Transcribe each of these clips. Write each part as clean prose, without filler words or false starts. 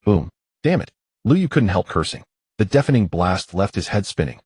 Boom. Damn it. Lu Yu couldn't help cursing. The deafening blast left his head spinning.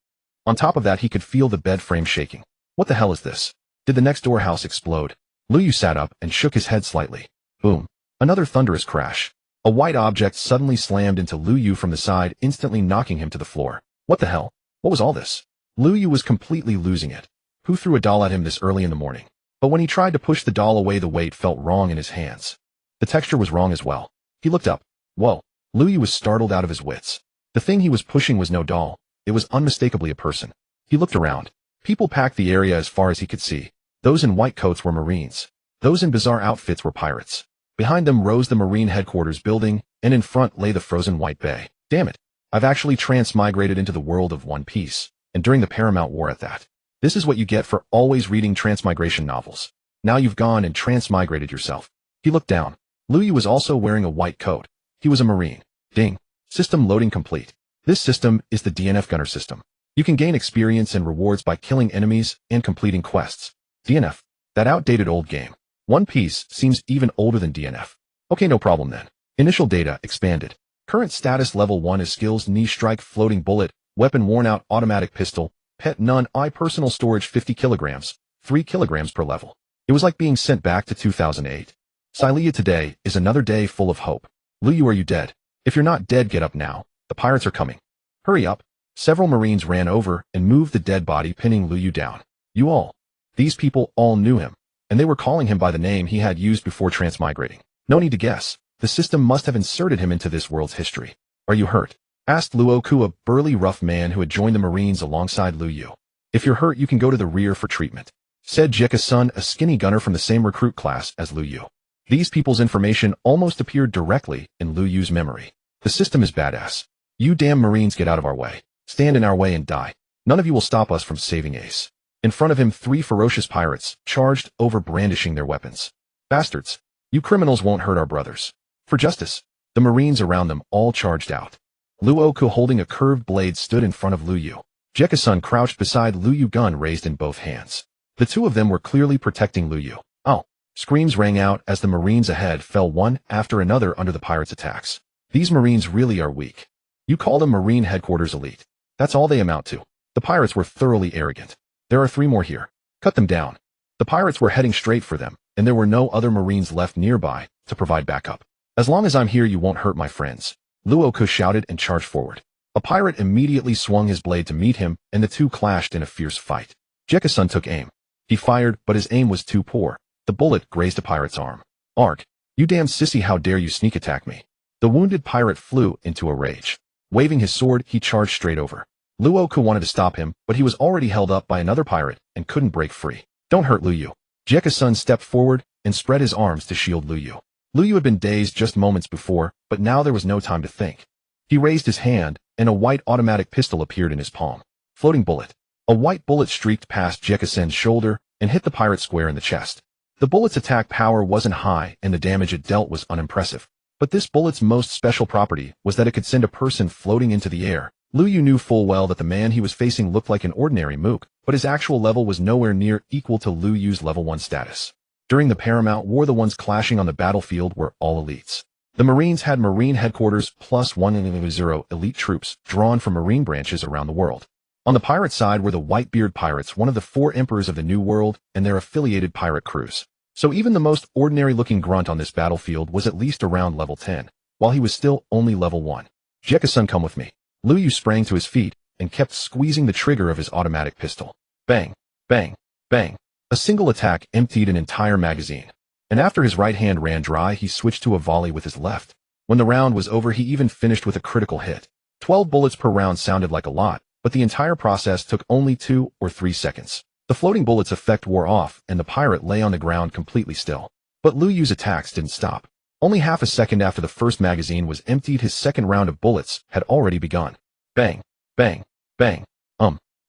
On top of that, he could feel the bed frame shaking. What the hell is this? Did the next door house explode? Lu Yu sat up and shook his head slightly. Boom. Another thunderous crash. A white object suddenly slammed into Lu Yu from the side, instantly knocking him to the floor. What the hell? What was all this? Lu Yu was completely losing it. Who threw a doll at him this early in the morning? But when he tried to push the doll away, the weight felt wrong in his hands. The texture was wrong as well. He looked up. Whoa. Lu Yu was startled out of his wits. The thing he was pushing was no doll. It was unmistakably a person. He looked around. People packed the area as far as he could see. Those in white coats were Marines. Those in bizarre outfits were pirates. Behind them rose the Marine headquarters building, and in front lay the frozen white bay. Damn it. I've actually transmigrated into the world of One Piece, and during the Paramount War at that. This is what you get for always reading transmigration novels. Now you've gone and transmigrated yourself. He looked down. Lu Yu was also wearing a white coat. He was a Marine. Ding. System loading complete. This system is the DNF Gunner System. You can gain experience and rewards by killing enemies and completing quests. DNF. That outdated old game. One Piece seems even older than DNF. Okay, no problem then. Initial data expanded. Current status level 1 is skills knee strike floating bullet, weapon worn out automatic pistol, pet none I personal storage 50 kilograms, 3 kilograms per level. It was like being sent back to 2008. Xylia, today is another day full of hope. Lu Yu, are you dead? If you're not dead, get up now. The pirates are coming. Hurry up. Several Marines ran over and moved the dead body, pinning Lu Yu down. You all. These people all knew him, and they were calling him by the name he had used before transmigrating. No need to guess. The system must have inserted him into this world's history. Are you hurt? Asked Luoku, a burly rough man who had joined the Marines alongside Lu Yu. If you're hurt, you can go to the rear for treatment, said Jeka-sun, a skinny gunner from the same recruit class as Lu Yu. These people's information almost appeared directly in Lu Yu's memory. The system is badass. You damn Marines, get out of our way. Stand in our way and die. None of you will stop us from saving Ace. In front of him, 3 ferocious pirates charged over, brandishing their weapons. Bastards. You criminals won't hurt our brothers. For justice. The Marines around them all charged out. Luoku, holding a curved blade, stood in front of Lu Yu. Jeka-sun crouched beside Lu Yu, gun raised in both hands. The two of them were clearly protecting Lu Yu. Oh. Screams rang out as the Marines ahead fell one after another under the pirates' attacks. These Marines really are weak. You call them Marine headquarters elite. That's all they amount to. The pirates were thoroughly arrogant. There are 3 more here. Cut them down. The pirates were heading straight for them, and there were no other Marines left nearby to provide backup. As long as I'm here, you won't hurt my friends. Luoku shouted and charged forward. A pirate immediately swung his blade to meet him, and the two clashed in a fierce fight. Jeka-sun took aim. He fired, but his aim was too poor. The bullet grazed a pirate's arm. Arg. You damn sissy, how dare you sneak attack me? The wounded pirate flew into a rage. Waving his sword, he charged straight over. Luoku wanted to stop him, but he was already held up by another pirate and couldn't break free. Don't hurt Lu Yu. Jeka-sun stepped forward and spread his arms to shield Lu Yu. Lu Yu had been dazed just moments before, but now there was no time to think. He raised his hand, and a white automatic pistol appeared in his palm. Floating bullet. A white bullet streaked past Jeka-sun's shoulder and hit the pirate square in the chest. The bullet's attack power wasn't high, and the damage it dealt was unimpressive. But this bullet's most special property was that it could send a person floating into the air. Lu Yu knew full well that the man he was facing looked like an ordinary mook, but his actual level was nowhere near equal to Lu Yu's level 1 status. During the Paramount War, the ones clashing on the battlefield were all elites. The Marines had Marine headquarters plus 100 elite troops drawn from Marine branches around the world. On the pirate side were the Whitebeard pirates, one of the 4 emperors of the New World, and their affiliated pirate crews. So even the most ordinary-looking grunt on this battlefield was at least around level 10, while he was still only level 1. Jeka-sun, come with me. Lu Yu sprang to his feet and kept squeezing the trigger of his automatic pistol. Bang, bang, bang. A single attack emptied an entire magazine. And after his right hand ran dry, he switched to a volley with his left. When the round was over, he even finished with a critical hit. 12 bullets per round sounded like a lot, but the entire process took only 2 or 3 seconds. The floating bullet's effect wore off, and the pirate lay on the ground completely still. But Lu Yu's attacks didn't stop. Only half a second after the first magazine was emptied, his second round of bullets had already begun. Bang, bang, bang.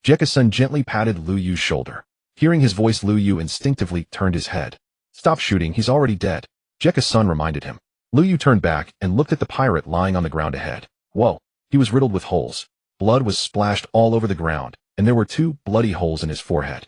Jeka-sun gently patted Lu Yu's shoulder. Hearing his voice, Lu Yu instinctively turned his head. Stop shooting, he's already dead. Jeka-sun reminded him. Lu Yu turned back and looked at the pirate lying on the ground ahead. Whoa, he was riddled with holes. Blood was splashed all over the ground, and there were 2 bloody holes in his forehead.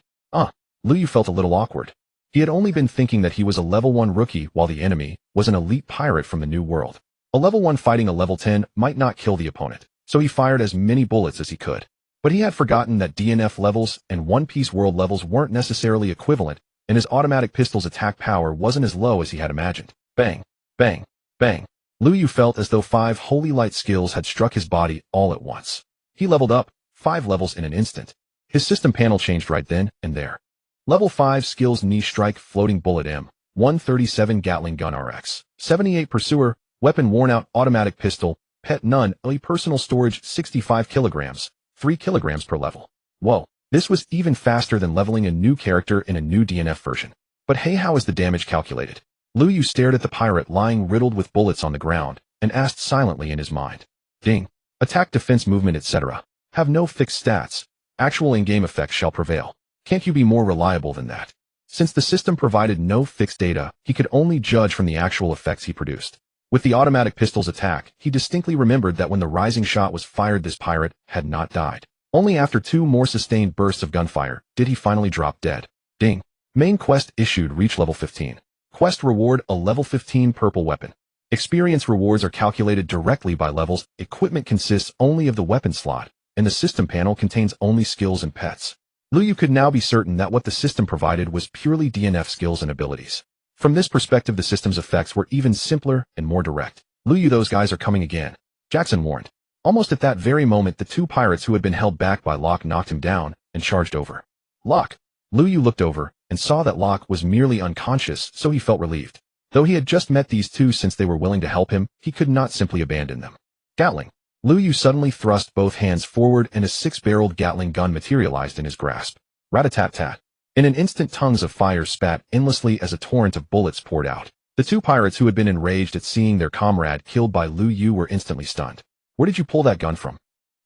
Lu Yu felt a little awkward. He had only been thinking that he was a level 1 rookie while the enemy was an elite pirate from the New World. A level 1 fighting a level 10 might not kill the opponent, so he fired as many bullets as he could. But he had forgotten that DNF levels and One Piece World levels weren't necessarily equivalent, and his automatic pistol's attack power wasn't as low as he had imagined. Bang, bang, bang. Lu Yu felt as though 5 holy light skills had struck his body all at once. He leveled up 5 levels in an instant. His system panel changed right then and there. Level 5 skills: knee strike, floating bullet M137 Gatling gun RX, 78 pursuer, weapon worn out, automatic pistol, pet none, personal storage 65 kilograms, 3 kilograms per level. Whoa, this was even faster than leveling a new character in a new DNF version. But hey, how is the damage calculated? Lu Yu stared at the pirate lying riddled with bullets on the ground and asked silently in his mind. Ding. Attack, defense, movement, etc. have no fixed stats. Actual in-game effects shall prevail. Can't you be more reliable than that? Since the system provided no fixed data, he could only judge from the actual effects he produced. With the automatic pistol's attack, he distinctly remembered that when the rising shot was fired, this pirate had not died. Only after 2 more sustained bursts of gunfire did he finally drop dead. Ding. Main quest issued, reach level 15. Quest reward, a level 15 purple weapon. Experience rewards are calculated directly by levels. Equipment consists only of the weapon slot, and the system panel contains only skills and pets. Lu Yu could now be certain that what the system provided was purely DNF skills and abilities. From this perspective, the system's effects were even simpler and more direct. Lu Yu, those guys are coming again, Jackson warned. Almost at that very moment, the 2 pirates who had been held back by Locke knocked him down and charged over. Locke. Lu Yu looked over and saw that Locke was merely unconscious, so he felt relieved. Though he had just met these 2, since they were willing to help him, he could not simply abandon them. Gatling. Lu Yu suddenly thrust both hands forward and a 6-barreled Gatling gun materialized in his grasp. Rat-a-tat-tat. In an instant, tongues of fire spat endlessly as a torrent of bullets poured out. The 2 pirates who had been enraged at seeing their comrade killed by Lu Yu were instantly stunned. Where did you pull that gun from?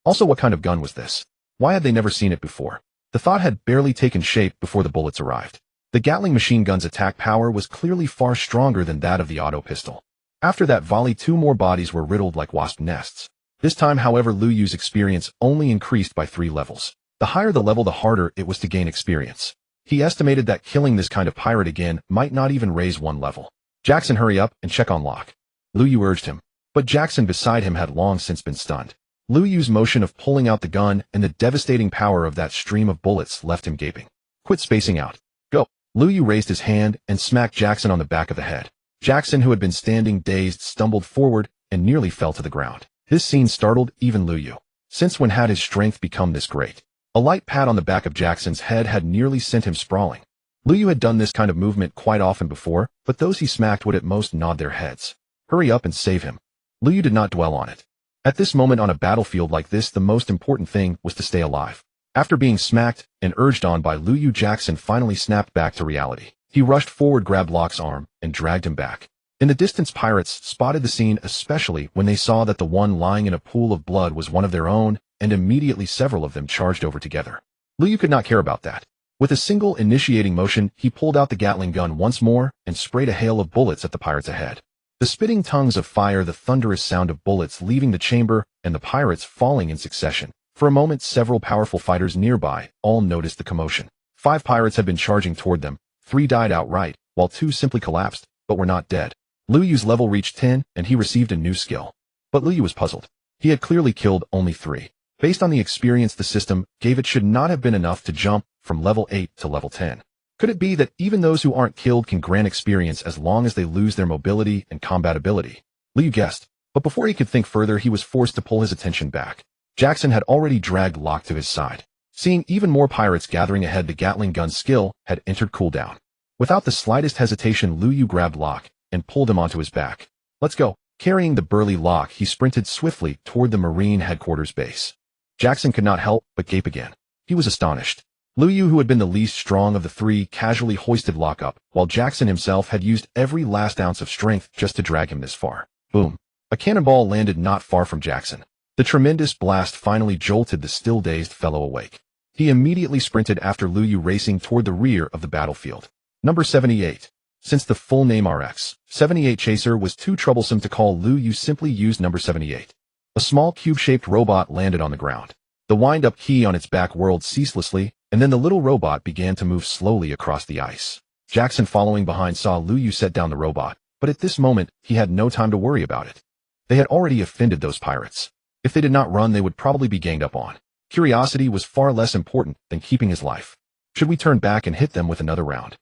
Also, what kind of gun was this? Why had they never seen it before? The thought had barely taken shape before the bullets arrived. The Gatling machine gun's attack power was clearly far stronger than that of the auto pistol. After that volley, 2 more bodies were riddled like wasp nests. This time, however, Lu Yu's experience only increased by 3 levels. The higher the level, the harder it was to gain experience. He estimated that killing this kind of pirate again might not even raise 1 level. Jackson, hurry up and check on Locke. Lu Yu urged him. But Jackson beside him had long since been stunned. Lu Yu's motion of pulling out the gun and the devastating power of that stream of bullets left him gaping. Quit spacing out. Go. Lu Yu raised his hand and smacked Jackson on the back of the head. Jackson, who had been standing dazed, stumbled forward and nearly fell to the ground. This scene startled even Lu Yu. Since when had his strength become this great? A light pat on the back of Jackson's head had nearly sent him sprawling. Lu Yu had done this kind of movement quite often before, but those he smacked would at most nod their heads. Hurry up and save him. Lu Yu did not dwell on it. At this moment on a battlefield like this, the most important thing was to stay alive. After being smacked and urged on by Lu Yu, Jackson finally snapped back to reality. He rushed forward, grabbed Locke's arm, and dragged him back. In the distance, pirates spotted the scene, especially when they saw that the one lying in a pool of blood was one of their own, and immediately several of them charged over together. Lu Yu could not care about that. With a single initiating motion, he pulled out the Gatling gun once more and sprayed a hail of bullets at the pirates ahead. The spitting tongues of fire, the thunderous sound of bullets leaving the chamber, and the pirates falling in succession. For a moment, several powerful fighters nearby all noticed the commotion. 5 pirates had been charging toward them. 3 died outright, while 2 simply collapsed, but were not dead. Lu Yu's level reached 10, and he received a new skill. But Lu Yu was puzzled. He had clearly killed only 3. Based on the experience the system gave, it should not have been enough to jump from level 8 to level 10. Could it be that even those who aren't killed can grant experience as long as they lose their mobility and combat ability? Lu Yu guessed, but before he could think further, he was forced to pull his attention back. Jackson had already dragged Locke to his side. Seeing even more pirates gathering ahead, the Gatling gun skill had entered cooldown. Without the slightest hesitation, Lu Yu grabbed Locke and pulled him onto his back. Let's go. Carrying the burly Locke, he sprinted swiftly toward the Marine headquarters base. Jackson could not help but gape again. He was astonished. Lu Yu, who had been the least strong of the 3, casually hoisted Locke up, while Jackson himself had used every last ounce of strength just to drag him this far. Boom. A cannonball landed not far from Jackson. The tremendous blast finally jolted the still dazed fellow awake. He immediately sprinted after Lu Yu, racing toward the rear of the battlefield. Number 78. Since the full name RX-78 Chaser was too troublesome to call, Lu Yu simply used number 78. A small cube-shaped robot landed on the ground. The wind-up key on its back whirled ceaselessly, and then the little robot began to move slowly across the ice. Jackson, following behind, saw Lu Yu set down the robot, but at this moment, he had no time to worry about it. They had already offended those pirates. If they did not run, they would probably be ganged up on. Curiosity was far less important than keeping his life. Should we turn back and hit them with another round?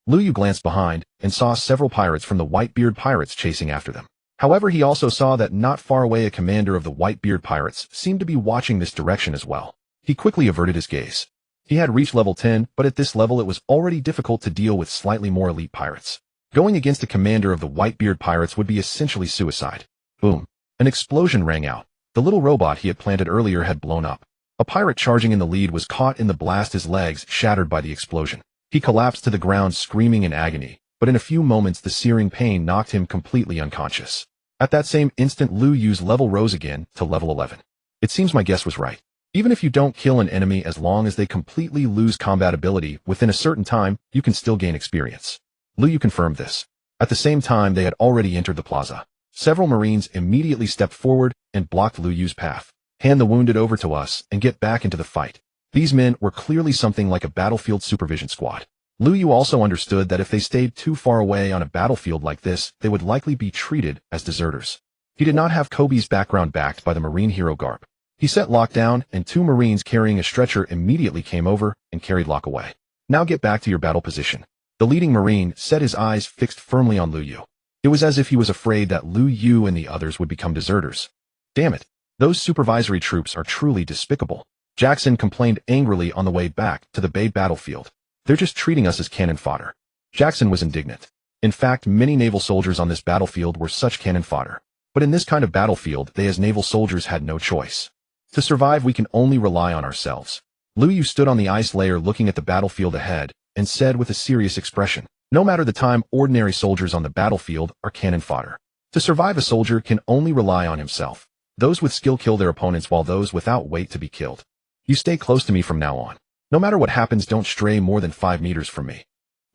Lu Yu glanced behind and saw several pirates from the Whitebeard pirates chasing after them. However, he also saw that not far away a commander of the Whitebeard pirates seemed to be watching this direction as well. He quickly averted his gaze. He had reached level 10, but at this level it was already difficult to deal with slightly more elite pirates. Going against a commander of the Whitebeard pirates would be essentially suicide. Boom. An explosion rang out. The little robot he had planted earlier had blown up. A pirate charging in the lead was caught in the blast, his legs shattered by the explosion. He collapsed to the ground screaming in agony, but in a few moments the searing pain knocked him completely unconscious. At that same instant, Lu Yu's level rose again to level 11. It seems my guess was right. Even if you don't kill an enemy, as long as they completely lose combat ability within a certain time, you can still gain experience. Lu Yu confirmed this. At the same time, they had already entered the plaza. Several Marines immediately stepped forward and blocked Lu Yu's path. Hand the wounded over to us and get back into the fight. These men were clearly something like a battlefield supervision squad. Lu Yu also understood that if they stayed too far away on a battlefield like this, they would likely be treated as deserters. He did not have Kobe's background backed by the Marine hero garb. He set Locke down, and two Marines carrying a stretcher immediately came over and carried Locke away. Now get back to your battle position. The leading Marine set his eyes fixed firmly on Lu Yu. It was as if he was afraid that Lu Yu and the others would become deserters. Damn it. Those supervisory troops are truly despicable. Jackson complained angrily on the way back to the Bay battlefield. They're just treating us as cannon fodder. Jackson was indignant. In fact, many naval soldiers on this battlefield were such cannon fodder. But in this kind of battlefield, they as naval soldiers had no choice. To survive, we can only rely on ourselves. Lu Yu stood on the ice layer looking at the battlefield ahead and said with a serious expression, no matter the time, ordinary soldiers on the battlefield are cannon fodder. To survive, a soldier can only rely on himself. Those with skill kill their opponents while those without wait to be killed. You stay close to me from now on. No matter what happens, don't stray more than 5 meters from me.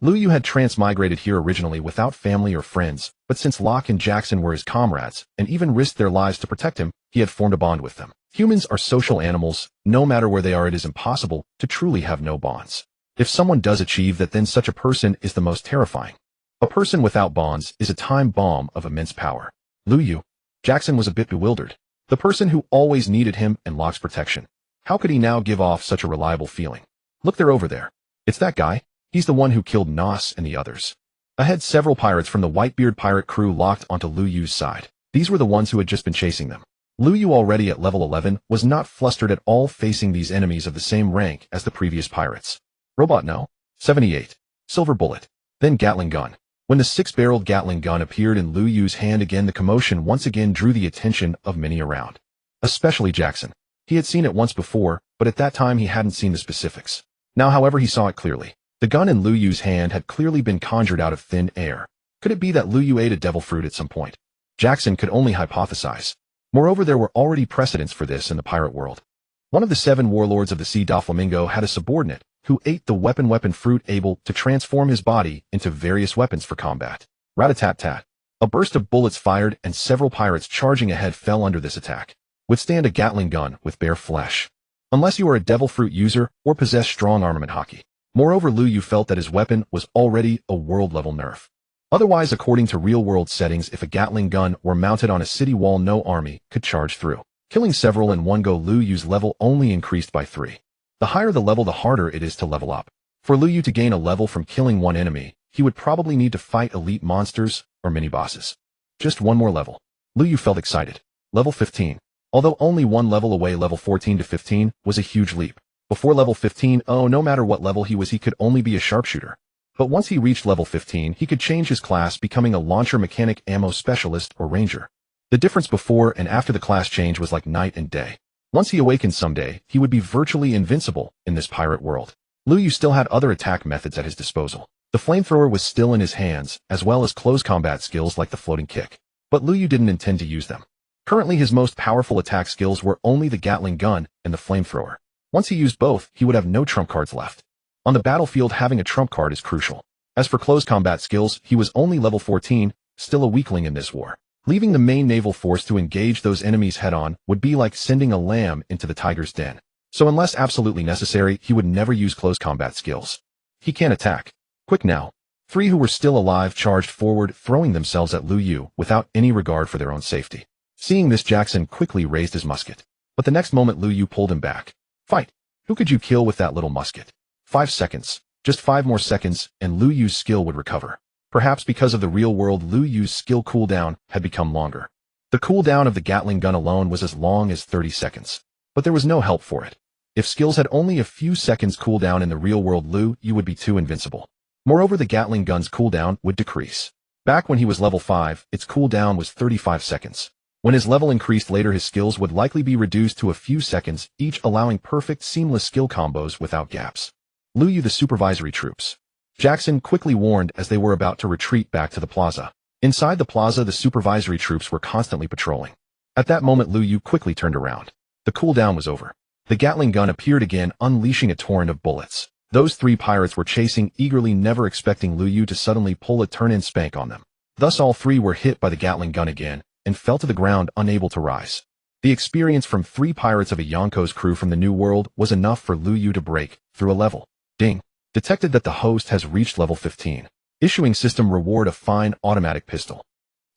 Lu Yu had transmigrated here originally without family or friends, but since Locke and Jackson were his comrades and even risked their lives to protect him, he had formed a bond with them. Humans are social animals. No matter where they are, it is impossible to truly have no bonds. If someone does achieve that, then such a person is the most terrifying. A person without bonds is a time bomb of immense power. Lu Yu. Jackson was a bit bewildered. The person who always needed him and Locke's protection. How could he now give off such a reliable feeling? Look, they're over there. It's that guy. He's the one who killed Nos and the others. Ahead, several pirates from the Whitebeard pirate crew locked onto Lu Yu's side. These were the ones who had just been chasing them. Lu Yu, already at level 11, was not flustered at all facing these enemies of the same rank as the previous pirates. Robot no. 78. Silver bullet. Then Gatling gun. When the 6-barreled Gatling gun appeared in Lu Yu's hand again, the commotion once again drew the attention of many around. Especially Jackson. He had seen it once before, but at that time he hadn't seen the specifics. Now, however, he saw it clearly. The gun in Lu Yu's hand had clearly been conjured out of thin air. Could it be that Lu Yu ate a devil fruit at some point? Jackson could only hypothesize. Moreover, there were already precedents for this in the pirate world. One of the 7 warlords of the Sea Doflamingo had a subordinate who ate the weapon fruit, able to transform his body into various weapons for combat. Rat-a-tat-tat. A burst of bullets fired and several pirates charging ahead fell under this attack. Withstand a Gatling gun with bare flesh. Unless you are a devil fruit user or possess strong armament hockey. Moreover, Lu Yu felt that his weapon was already a world-level nerf. Otherwise, according to real-world settings, if a Gatling gun were mounted on a city wall, no army could charge through. Killing several in one go, Lu Yu's level only increased by 3. The higher the level, the harder it is to level up. For Lu Yu to gain a level from killing one enemy, he would probably need to fight elite monsters or mini-bosses. Just one more level. Lu Yu felt excited. Level 15. Although only one level away, level 14 to 15 was a huge leap. Before level 15, no matter what level he was, he could only be a sharpshooter. But once he reached level 15, he could change his class, becoming a launcher mechanic, ammo specialist, or ranger. The difference before and after the class change was like night and day. Once he awakened someday, he would be virtually invincible in this pirate world. Lu Yu still had other attack methods at his disposal. The flamethrower was still in his hands, as well as close combat skills like the floating kick. But Lu Yu didn't intend to use them. Currently, his most powerful attack skills were only the Gatling gun and the flamethrower. Once he used both, he would have no trump cards left. On the battlefield, having a trump card is crucial. As for close combat skills, he was only level 14, still a weakling in this war. Leaving the main naval force to engage those enemies head-on would be like sending a lamb into the tiger's den. So unless absolutely necessary, he would never use close combat skills. He can't attack. Quick now. 3 who were still alive charged forward, throwing themselves at Lu Yu without any regard for their own safety. Seeing this, Jackson quickly raised his musket. But the next moment Lu Yu pulled him back. Fight! Who could you kill with that little musket? 5 seconds. Just 5 more seconds, and Lu Yu's skill would recover. Perhaps because of the real world, Lu Yu's skill cooldown had become longer. The cooldown of the Gatling gun alone was as long as 30 seconds. But there was no help for it. If skills had only a few seconds cooldown in the real world, Lu Yu would be too invincible. Moreover, the Gatling gun's cooldown would decrease. Back when he was level 5, its cooldown was 35 seconds. When his level increased later, his skills would likely be reduced to a few seconds, each allowing perfect, seamless skill combos without gaps. Lu Yu, the supervisory troops. Jackson quickly warned as they were about to retreat back to the plaza. Inside the plaza, the supervisory troops were constantly patrolling. At that moment, Lu Yu quickly turned around. The cooldown was over. The Gatling gun appeared again, unleashing a torrent of bullets. Those 3 pirates were chasing eagerly, never expecting Lu Yu to suddenly pull a turn-in spank on them. Thus all 3 were hit by the Gatling gun again, and fell to the ground, unable to rise. The experience from 3 pirates of a Yonko's crew from the New World was enough for Lu Yu to break through a level. Ding. Detected that the host has reached level 15. Issuing system reward: a fine automatic pistol.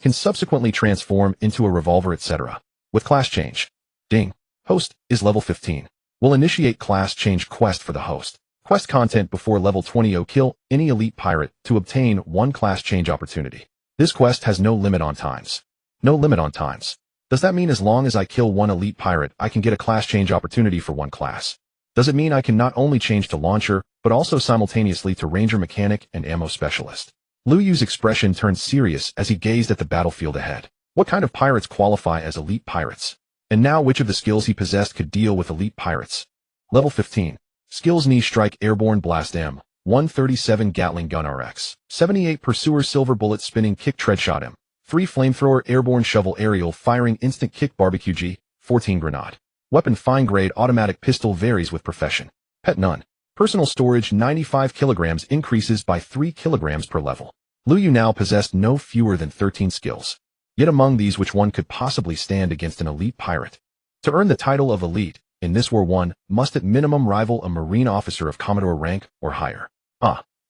Can subsequently transform into a revolver, etc. With class change. Ding. Host is level 15. Will initiate class change quest for the host. Quest content: before level 20, kill any elite pirate to obtain 1 class change opportunity. This quest has no limit on times. No limit on times. Does that mean as long as I kill 1 elite pirate, I can get a class change opportunity for 1 class? Does it mean I can not only change to launcher, but also simultaneously to ranger, mechanic, and ammo specialist? Lu Yu's expression turned serious as he gazed at the battlefield ahead. What kind of pirates qualify as elite pirates? And now which of the skills he possessed could deal with elite pirates? Level 15. Skills: knee strike, airborne blast, M. 137 Gatling gun, RX. 78 pursuer, silver bullet, spinning kick, tread shot, M. 3 flamethrower, airborne shovel, aerial firing, instant kick, barbecue, G. 14 grenade. Weapon: fine grade automatic pistol, varies with profession. Pet: none. Personal storage: 95 kilograms, increases by 3 kilograms per level. Lu Yu now possessed no fewer than 13 skills. Yet among these, which one could possibly stand against an elite pirate? To earn the title of elite in this war, one must at minimum rival a marine officer of Commodore rank or higher.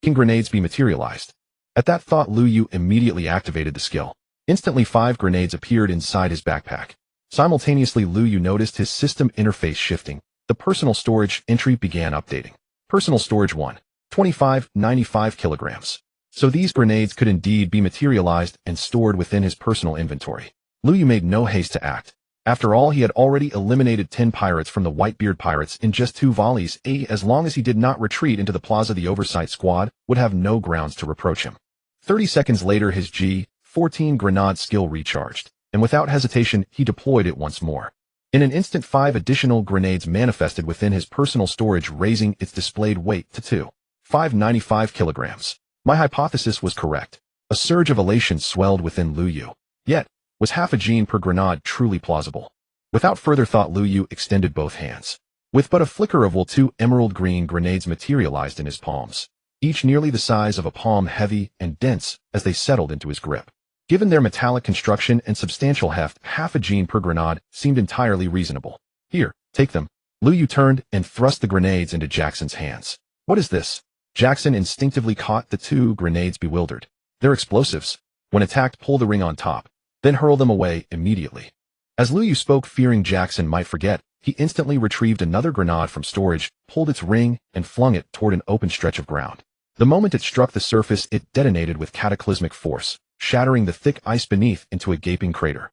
Can grenades be materialized? At that thought, Lu Yu immediately activated the skill. Instantly 5 grenades appeared inside his backpack. Simultaneously, Lu Yu noticed his system interface shifting. The personal storage entry began updating. Personal storage 1. 25, 95 kilograms. So these grenades could indeed be materialized and stored within his personal inventory. Lu Yu made no haste to act. After all, he had already eliminated 10 pirates from the Whitebeard pirates in just 2 volleys. As long as he did not retreat into the plaza, the oversight squad would have no grounds to reproach him. 30 seconds later, his G14 grenade skill recharged, and without hesitation, he deployed it once more. In an instant, 5 additional grenades manifested within his personal storage, raising its displayed weight to 595 kilograms. My hypothesis was correct. A surge of elation swelled within Lu Yu. Yet, was half a gene per grenade truly plausible? Without further thought, Lu Yu extended both hands. With but a flicker of will, 2 emerald green grenades materialized in his palms, each nearly the size of a palm, heavy and dense as they settled into his grip. Given their metallic construction and substantial heft, half a gene per grenade seemed entirely reasonable. Here, take them. Lu Yu turned and thrust the grenades into Jackson's hands. What is this? Jackson instinctively caught the 2 grenades, bewildered. They're explosives. When attacked, pull the ring on top, then hurl them away immediately. As Lu Yu spoke, fearing Jackson might forget, he instantly retrieved another grenade from storage, pulled its ring, and flung it toward an open stretch of ground. The moment it struck the surface, it detonated with cataclysmic force, shattering the thick ice beneath into a gaping crater.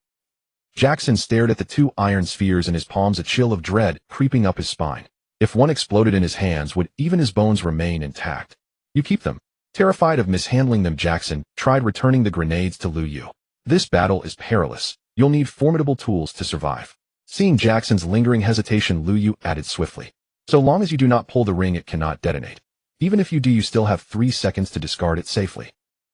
Jackson stared at the 2 iron spheres in his palms, a chill of dread creeping up his spine. If one exploded in his hands, would even his bones remain intact? You keep them. Terrified of mishandling them, Jackson tried returning the grenades to Lu Yu. This battle is perilous. You'll need formidable tools to survive. Seeing Jackson's lingering hesitation, Lu Yu added swiftly. So long as you do not pull the ring, it cannot detonate. Even if you do, you still have 3 seconds to discard it safely.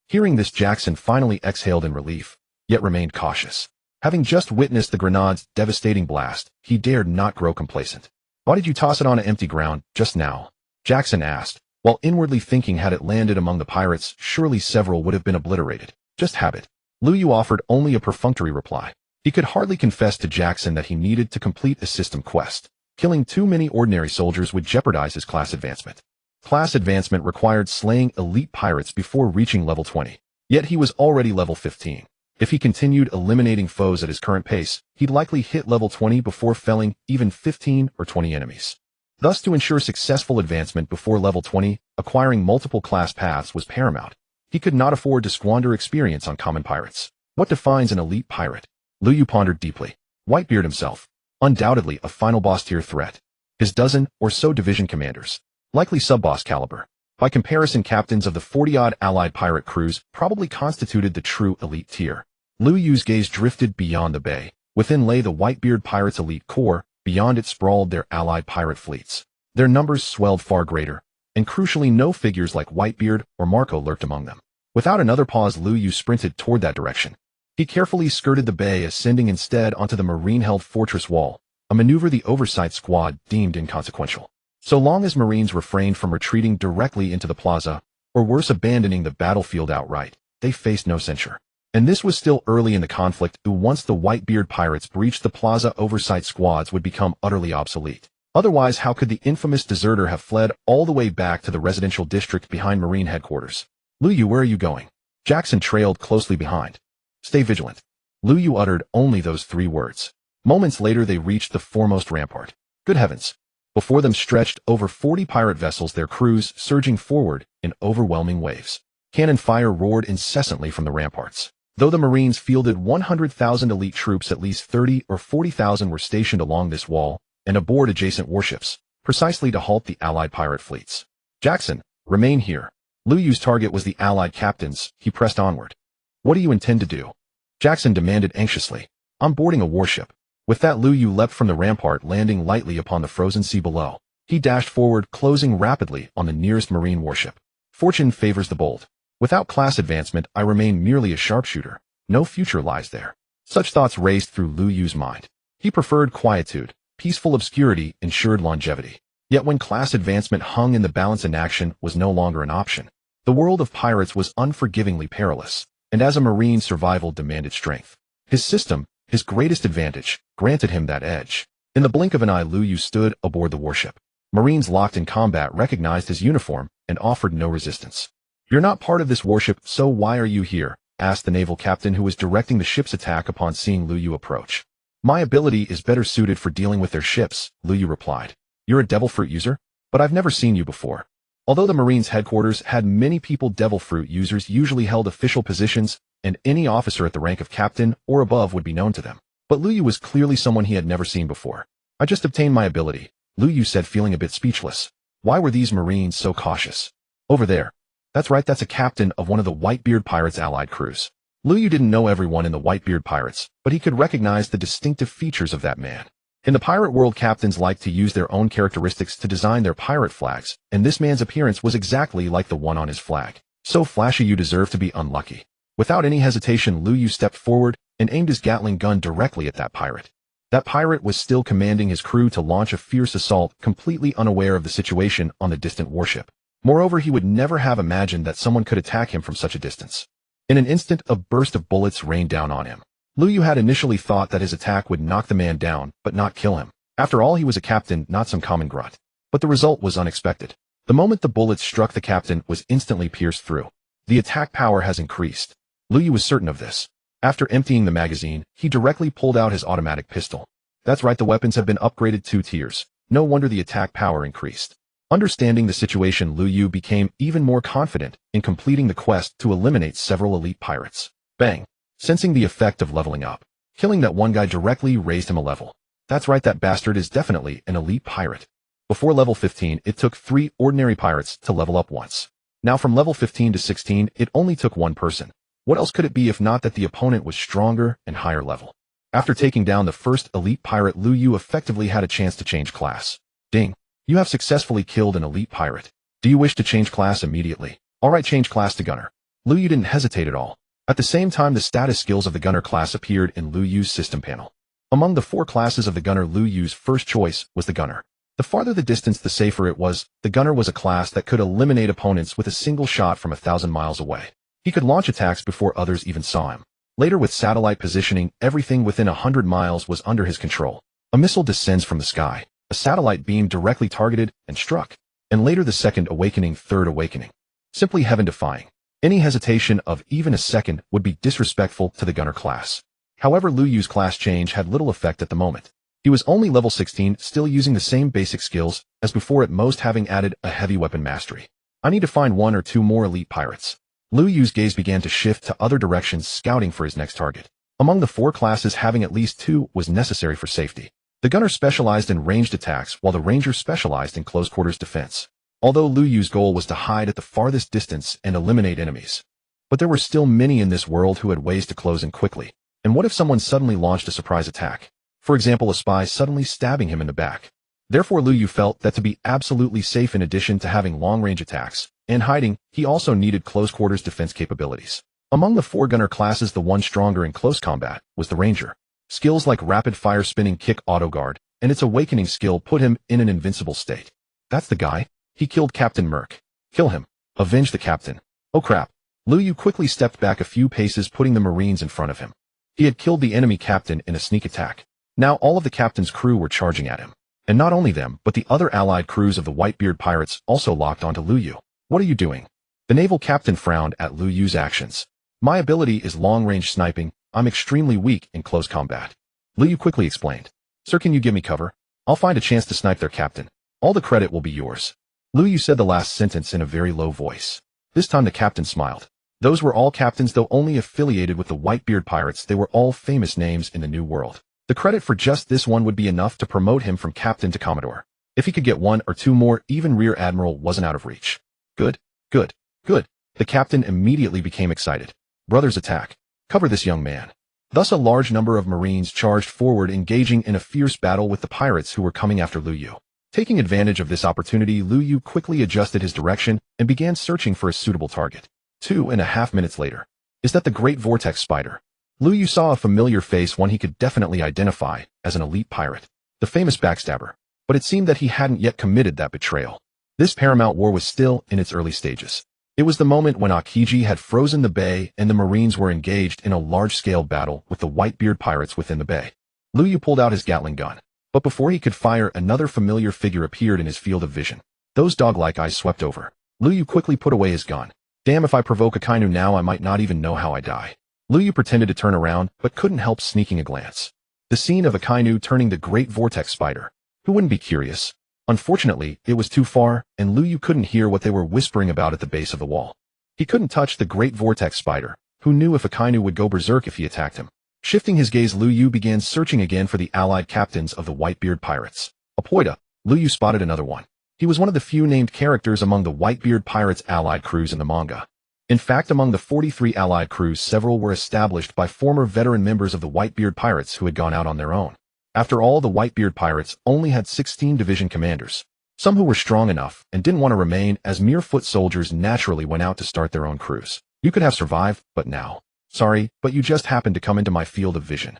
Hearing this, Jackson finally exhaled in relief, yet remained cautious. Having just witnessed the grenade's devastating blast, he dared not grow complacent. Why did you toss it on empty ground just now? Jackson asked, while inwardly thinking, had it landed among the pirates, surely several would have been obliterated. Just habit. Lu Yu offered only a perfunctory reply. He could hardly confess to Jackson that he needed to complete a system quest. Killing too many ordinary soldiers would jeopardize his class advancement. Class advancement required slaying elite pirates before reaching level 20. Yet he was already level 15. If he continued eliminating foes at his current pace, he'd likely hit level 20 before felling even 15 or 20 enemies. Thus, to ensure successful advancement before level 20, acquiring multiple class paths was paramount. He could not afford to squander experience on common pirates. What defines an elite pirate? Lu Yu pondered deeply. Whitebeard himself. Undoubtedly a final boss tier threat. His dozen or so division commanders. Likely sub-boss caliber. By comparison, captains of the 40-odd allied pirate crews probably constituted the true elite tier. Lu Yu's gaze drifted beyond the bay. Within lay the Whitebeard pirates' elite corps, beyond it sprawled their allied pirate fleets. Their numbers swelled far greater, and crucially no figures like Whitebeard or Marco lurked among them. Without another pause, Lu Yu sprinted toward that direction. He carefully skirted the bay, ascending instead onto the marine-held fortress wall, a maneuver the oversight squad deemed inconsequential. So long as Marines refrained from retreating directly into the plaza, or worse abandoning the battlefield outright, they faced no censure. And this was still early in the conflict. Once the Whitebeard pirates breached the plaza, oversight squads would become utterly obsolete. Otherwise, how could the infamous deserter have fled all the way back to the residential district behind Marine headquarters? Lu Yu, where are you going? Jackson trailed closely behind. Stay vigilant. Lu Yu uttered only those 3 words. Moments later they reached the foremost rampart. Good heavens! Before them stretched over 40 pirate vessels, their crews surging forward in overwhelming waves. Cannon fire roared incessantly from the ramparts. Though the Marines fielded 100,000 elite troops, at least 30 or 40,000 were stationed along this wall and aboard adjacent warships, precisely to halt the allied pirate fleets. Jackson, remain here. Lu Yu's target was the allied captains. He pressed onward. What do you intend to do? Jackson demanded anxiously. I'm boarding a warship. With that, Lu Yu leapt from the rampart, landing lightly upon the frozen sea below. He dashed forward, closing rapidly on the nearest Marine warship. Fortune favors the bold. Without class advancement, I remain merely a sharpshooter. No future lies there. Such thoughts raced through Lu Yu's mind. He preferred quietude. Peaceful obscurity ensured longevity. Yet when class advancement hung in the balance, inaction was no longer an option. The world of pirates was unforgivingly perilous, and as a Marine, survival demanded strength. His system, his greatest advantage, granted him that edge. In the blink of an eye, Lu Yu stood aboard the warship. Marines locked in combat recognized his uniform and offered no resistance. You're not part of this warship, so why are you here? Asked the naval captain who was directing the ship's attack upon seeing Lu Yu approach. My ability is better suited for dealing with their ships, Lu Yu replied. You're a devil fruit user? But I've never seen you before. Although the Marines' headquarters had many people, devil fruit users usually held official positions, and any officer at the rank of captain or above would be known to them. But Lu Yu was clearly someone he had never seen before. I just obtained my ability, Lu Yu said, feeling a bit speechless. Why were these Marines so cautious? Over there. That's right, that's a captain of one of the Whitebeard pirates' allied crews. Lu Yu didn't know everyone in the Whitebeard pirates, but he could recognize the distinctive features of that man. In the pirate world, captains like to use their own characteristics to design their pirate flags, and this man's appearance was exactly like the one on his flag. So flashy, you deserve to be unlucky. Without any hesitation, Lu Yu stepped forward and aimed his Gatling gun directly at that pirate. That pirate was still commanding his crew to launch a fierce assault, completely unaware of the situation on the distant warship. Moreover, he would never have imagined that someone could attack him from such a distance. In an instant, a burst of bullets rained down on him. Lu Yu had initially thought that his attack would knock the man down, but not kill him. After all, he was a captain, not some common grunt. But the result was unexpected. The moment the bullets struck, the captain was instantly pierced through. The attack power has increased. Lu Yu was certain of this. After emptying the magazine, he directly pulled out his automatic pistol. That's right, the weapons have been upgraded 2 tiers. No wonder the attack power increased. Understanding the situation, Lu Yu became even more confident in completing the quest to eliminate several elite pirates. Bang! Sensing the effect of leveling up, killing that one guy directly raised him a level. That's right, that bastard is definitely an elite pirate. Before level 15, it took 3 ordinary pirates to level up once. Now from level 15 to 16, it only took 1 person. What else could it be if not that the opponent was stronger and higher level? After taking down the first elite pirate, Lu Yu effectively had a chance to change class. Ding! You have successfully killed an elite pirate. Do you wish to change class immediately? Alright, change class to gunner. Lu Yu didn't hesitate at all. At the same time, the status skills of the gunner class appeared in Lu Yu's system panel. Among the 4 classes of the gunner, Lu Yu's first choice was the gunner. The farther the distance, the safer it was. The gunner was a class that could eliminate opponents with a single shot from 1,000 miles away. He could launch attacks before others even saw him. Later, with satellite positioning, everything within 100 miles was under his control. A missile descends from the sky. A satellite beam directly targeted and struck. And later, the second awakening, third awakening. Simply heaven-defying. Any hesitation of even a second would be disrespectful to the gunner class. However, Lu Yu's class change had little effect at the moment. He was only level 16, still using the same basic skills as before, at most having added a heavy weapon mastery. I need to find one or two more elite pirates. Lu Yu's gaze began to shift to other directions, scouting for his next target. Among the 4 classes, having at least 2 was necessary for safety. The gunner specialized in ranged attacks, while the ranger specialized in close quarters defense. Although Lu Yu's goal was to hide at the farthest distance and eliminate enemies. But there were still many in this world who had ways to close in quickly. And what if someone suddenly launched a surprise attack? For example, a spy suddenly stabbing him in the back. Therefore, Lu Yu felt that to be absolutely safe, in addition to having long-range attacks and hiding, he also needed close-quarters defense capabilities. Among the 4 gunner classes, the one stronger in close combat was the ranger. Skills like rapid-fire spinning kick auto guard and its awakening skill put him in an invincible state. That's the guy. He killed Captain Merc. Kill him. Avenge the captain. Oh crap. Lu Yu quickly stepped back a few paces, putting the Marines in front of him. He had killed the enemy captain in a sneak attack. Now all of the captain's crew were charging at him. And not only them, but the other allied crews of the Whitebeard pirates also locked onto Lu Yu. What are you doing? The naval captain frowned at Lu Yu's actions. My ability is long-range sniping. I'm extremely weak in close combat. Lu Yu quickly explained. Sir, can you give me cover? I'll find a chance to snipe their captain. All the credit will be yours. Lu Yu said the last sentence in a very low voice. This time the captain smiled. Those were all captains, though only affiliated with the Whitebeard pirates. They were all famous names in the New World. The credit for just this one would be enough to promote him from captain to commodore. If he could get 1 or 2 more, even rear admiral wasn't out of reach. Good, good, good. The captain immediately became excited. Brothers, attack. Cover this young man. Thus a large number of Marines charged forward, engaging in a fierce battle with the pirates who were coming after Lu Yu. Taking advantage of this opportunity, Lu Yu quickly adjusted his direction and began searching for a suitable target. 2.5 minutes later. Is that the Great Vortex Spider? Lu Yu saw a familiar face, one he could definitely identify as an elite pirate, the famous backstabber. But it seemed that he hadn't yet committed that betrayal. This paramount war was still in its early stages. It was the moment when Akiji had frozen the bay and the Marines were engaged in a large-scale battle with the Whitebeard pirates within the bay. Lu Yu pulled out his Gatling gun. But before he could fire, another familiar figure appeared in his field of vision. Those dog-like eyes swept over. Lu Yu quickly put away his gun. Damn, if I provoke a Kainu now, I might not even know how I die. Lu Yu pretended to turn around, but couldn't help sneaking a glance. The scene of a Kainu turning the Great Vortex Spider. Who wouldn't be curious? Unfortunately, it was too far, and Lu Yu couldn't hear what they were whispering about at the base of the wall. He couldn't touch the Great Vortex Spider, who knew if a Kainu would go berserk if he attacked him. Shifting his gaze, Lu Yu began searching again for the allied captains of the Whitebeard pirates. Apoida. Lu Yu spotted another one. He was one of the few named characters among the Whitebeard pirates' allied crews in the manga. In fact, among the 43 allied crews, several were established by former veteran members of the Whitebeard pirates who had gone out on their own. After all, the Whitebeard pirates only had 16 division commanders. Some who were strong enough and didn't want to remain as mere foot soldiers naturally went out to start their own crews. You could have survived, but now. Sorry, but you just happened to come into my field of vision.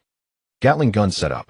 Gatling gun set up.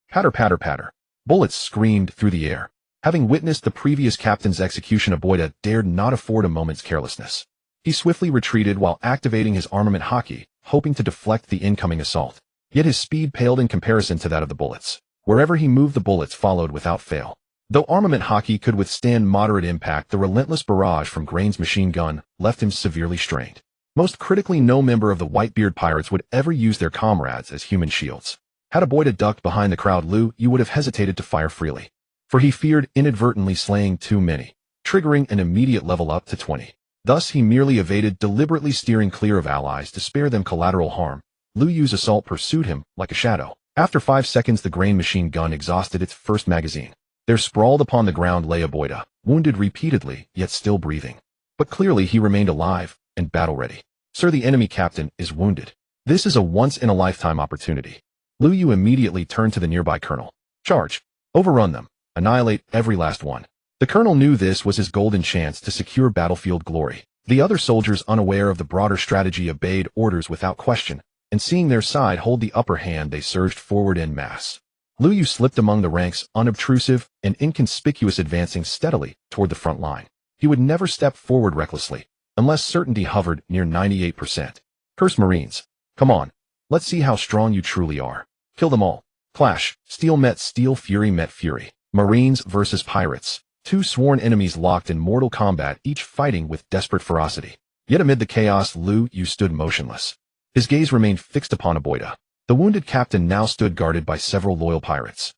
Patter, patter, patter. Bullets screamed through the air. Having witnessed the previous captain's execution, Apoida dared not afford a moment's carelessness. He swiftly retreated while activating his armament haki, hoping to deflect the incoming assault. Yet his speed paled in comparison to that of the bullets. Wherever he moved, the bullets followed without fail. Though armament haki could withstand moderate impact, the relentless barrage from Grain's machine gun left him severely strained. Most critically, no member of the Whitebeard pirates would ever use their comrades as human shields. Had Apoida ducked behind the crowd, Lu Yu would have hesitated to fire freely, for he feared inadvertently slaying too many, triggering an immediate level up to 20. Thus he merely evaded, deliberately steering clear of allies to spare them collateral harm. Lu Yu's assault pursued him like a shadow. After 5 seconds, the Grain machine gun exhausted its first magazine. There, sprawled upon the ground, lay Apoida, wounded repeatedly, yet still breathing. But clearly he remained alive and battle-ready. Sir, the enemy captain is wounded. This is a once-in-a-lifetime opportunity. Lu Yu immediately turned to the nearby colonel. Charge. Overrun them. Annihilate every last one. The colonel knew this was his golden chance to secure battlefield glory. The other soldiers, unaware of the broader strategy, obeyed orders without question, and seeing their side hold the upper hand, they surged forward en masse. Lu Yu slipped among the ranks, unobtrusive and inconspicuous, advancing steadily toward the front line. He would never step forward recklessly, unless certainty hovered near 98%. Curse Marines. Come on. Let's see how strong you truly are. Kill them all. Clash. Steel met steel, fury met fury. Marines versus pirates. Two sworn enemies locked in mortal combat, each fighting with desperate ferocity. Yet amid the chaos, Lu Yu stood motionless. His gaze remained fixed upon Aboida. The wounded captain now stood guarded by several loyal pirates.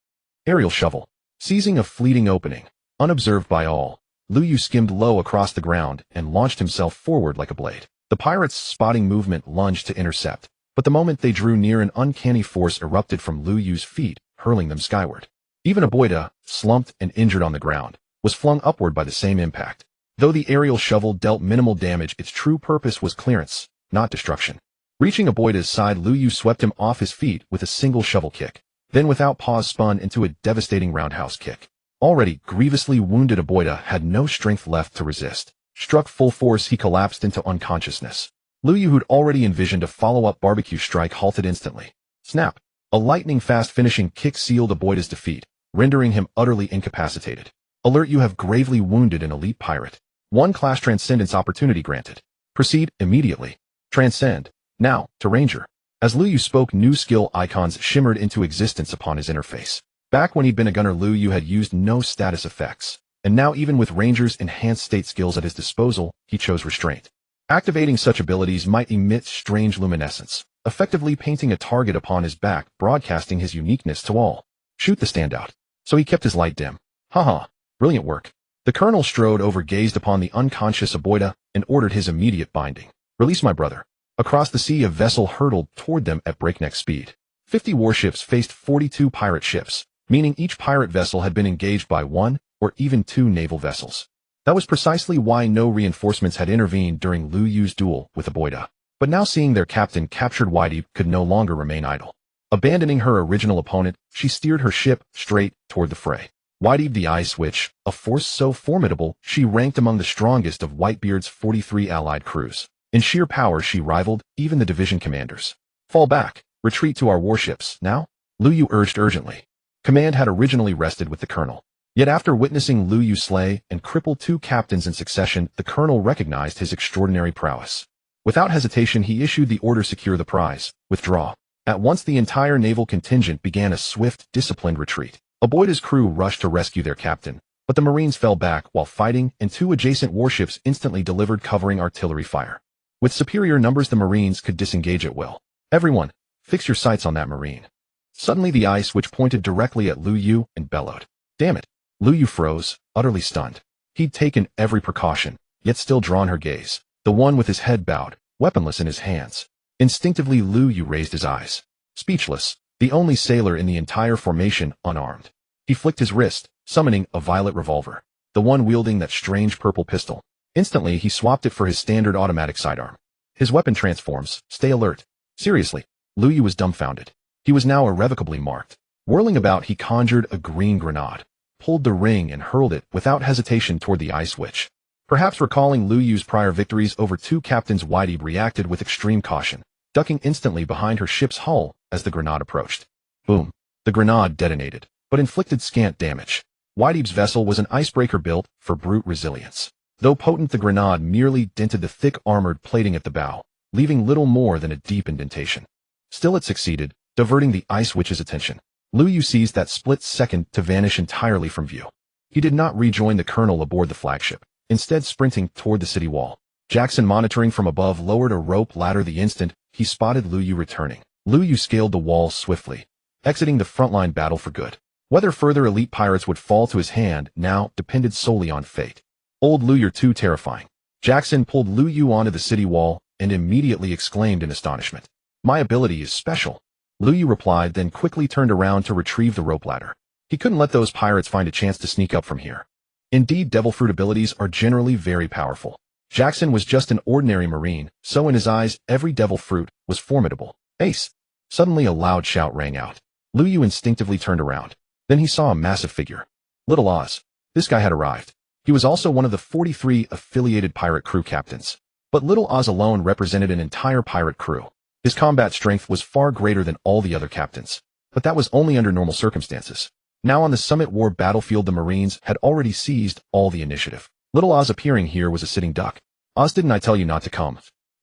Aerial shovel. Seizing a fleeting opening, unobserved by all, Lu Yu skimmed low across the ground and launched himself forward like a blade. The pirates, spotting movement, lunged to intercept, but the moment they drew near, an uncanny force erupted from Lu Yu's feet, hurling them skyward. Even Aboida, slumped and injured on the ground, was flung upward by the same impact. Though the aerial shovel dealt minimal damage, its true purpose was clearance, not destruction. Reaching Aboida's side, Lu Yu swept him off his feet with a single shovel kick, then without pause spun into a devastating roundhouse kick. Already grievously wounded, Aboida had no strength left to resist. Struck full force, he collapsed into unconsciousness. Lu Yu, who'd already envisioned a follow-up barbecue strike, halted instantly. Snap! A lightning-fast finishing kick sealed Aboida's defeat, rendering him utterly incapacitated. Alert: you have gravely wounded an elite pirate. 1 class transcendence opportunity granted. Proceed immediately. Transcend. Now, to Ranger. As Lu Yu spoke, new skill icons shimmered into existence upon his interface. Back when he'd been a gunner, Lu Yu had used no status effects. And now, even with Ranger's enhanced state skills at his disposal, he chose restraint. Activating such abilities might emit strange luminescence, effectively painting a target upon his back, broadcasting his uniqueness to all. Shoot the standout. So he kept his light dim. Haha. Brilliant work. The colonel strode over, gazed upon the unconscious Aboida, and ordered his immediate binding. Release my brother. Across the sea, a vessel hurtled toward them at breakneck speed. 50 warships faced 42 pirate ships, meaning each pirate vessel had been engaged by 1 or even 2 naval vessels. That was precisely why no reinforcements had intervened during Lu Yu's duel with Aboida. But now, seeing their captain captured, Whitey could no longer remain idle. Abandoning her original opponent, she steered her ship straight toward the fray. Whitey the Eye Switch, a force so formidable, she ranked among the strongest of Whitebeard's 43 allied crews. In sheer power, she rivaled even the division commanders. Fall back. Retreat to our warships, now? Lu Yu urged urgently. Command had originally rested with the colonel. Yet after witnessing Lu Yu slay and cripple 2 captains in succession, the colonel recognized his extraordinary prowess. Without hesitation, he issued the order: secure the prize, withdraw. At once, the entire naval contingent began a swift, disciplined retreat. Aboida's crew rushed to rescue their captain, but the Marines fell back while fighting, and 2 adjacent warships instantly delivered covering artillery fire. With superior numbers, the Marines could disengage at will. Everyone, fix your sights on that Marine. Suddenly, the Eye Switch pointed directly at Lu Yu and bellowed. Damn it! Lu Yu froze, utterly stunned. He'd taken every precaution, yet still drawn her gaze. The one with his head bowed, weaponless in his hands. Instinctively, Lu Yu raised his eyes. Speechless, the only sailor in the entire formation unarmed. He flicked his wrist, summoning a violet revolver, the one wielding that strange purple pistol. Instantly, he swapped it for his standard automatic sidearm. His weapon transforms. Stay alert. Seriously, Lu Yu was dumbfounded. He was now irrevocably marked. Whirling about, he conjured a green grenade, pulled the ring, and hurled it without hesitation toward the Eye Switch. Perhaps recalling Lu Yu's prior victories over 2 captains, Whitey reacted with extreme caution, ducking instantly behind her ship's hull as the grenade approached. Boom. The grenade detonated, but inflicted scant damage. Whitey's vessel was an icebreaker built for brute resilience. Though potent, the grenade merely dented the thick armored plating at the bow, leaving little more than a deep indentation. Still, it succeeded, diverting the Eye Switch's attention. Lu Yu seized that split second to vanish entirely from view. He did not rejoin the colonel aboard the flagship, instead sprinting toward the city wall. Jackson, monitoring from above, lowered a rope ladder the instant he spotted Lu Yu returning. Lu Yu scaled the wall swiftly, exiting the frontline battle for good. Whether further elite pirates would fall to his hand now depended solely on fate. Old Lu, you're too terrifying. Jackson pulled Lu Yu onto the city wall and immediately exclaimed in astonishment. My ability is special. Lu Yu replied, then quickly turned around to retrieve the rope ladder. He couldn't let those pirates find a chance to sneak up from here. Indeed, devil fruit abilities are generally very powerful. Jackson was just an ordinary Marine, so in his eyes, every devil fruit was formidable. Ace! Suddenly a loud shout rang out. Lu Yu instinctively turned around. Then he saw a massive figure. Little Oz. This guy had arrived. He was also one of the 43 affiliated pirate crew captains. But Little Oz alone represented an entire pirate crew. His combat strength was far greater than all the other captains. But that was only under normal circumstances. Now on the Summit War battlefield, the Marines had already seized all the initiative. Little Oz appearing here was a sitting duck. Oz, didn't I tell you not to come?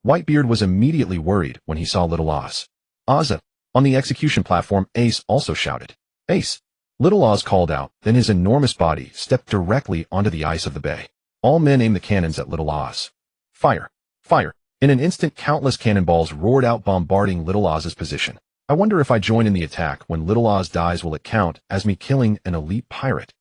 Whitebeard was immediately worried when he saw Little Oz. Oz! On the execution platform, Ace also shouted. Ace! Little Oz called out, then his enormous body stepped directly onto the ice of the bay. All men aimed the cannons at Little Oz. Fire! Fire. In an instant, countless cannonballs roared out, bombarding Little Oz's position. I wonder if I join in the attack. When Little Oz dies, will it count as me killing an elite pirate?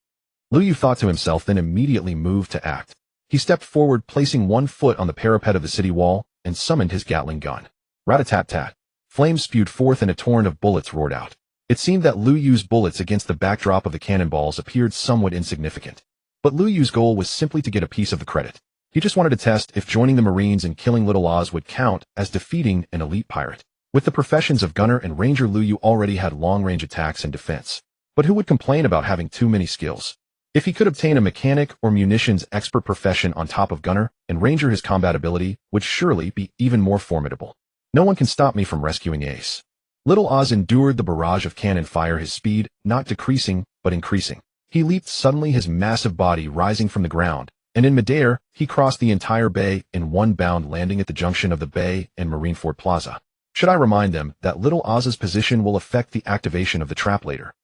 Lu Yu thought to himself, then immediately moved to act. He stepped forward, placing one foot on the parapet of the city wall, and summoned his Gatling gun. Rat-a-tat-tat. Flames spewed forth and a torrent of bullets roared out. It seemed that Lu Yu's bullets against the backdrop of the cannonballs appeared somewhat insignificant. But Lu Yu's goal was simply to get a piece of the credit. He just wanted to test if joining the Marines and killing Little Oz would count as defeating an elite pirate. With the professions of gunner and ranger, Lu Yu already had long-range attacks and defense. But who would complain about having too many skills? If he could obtain a mechanic or munitions expert profession on top of gunner and ranger, his combat ability would surely be even more formidable. No one can stop me from rescuing Ace. Little Oz endured the barrage of cannon fire, his speed not decreasing but increasing. He leaped suddenly, his massive body rising from the ground, and in midair, he crossed the entire bay in one bound, landing at the junction of the bay and Marineford Plaza. Should I remind them that Little Oz's position will affect the activation of the trap later?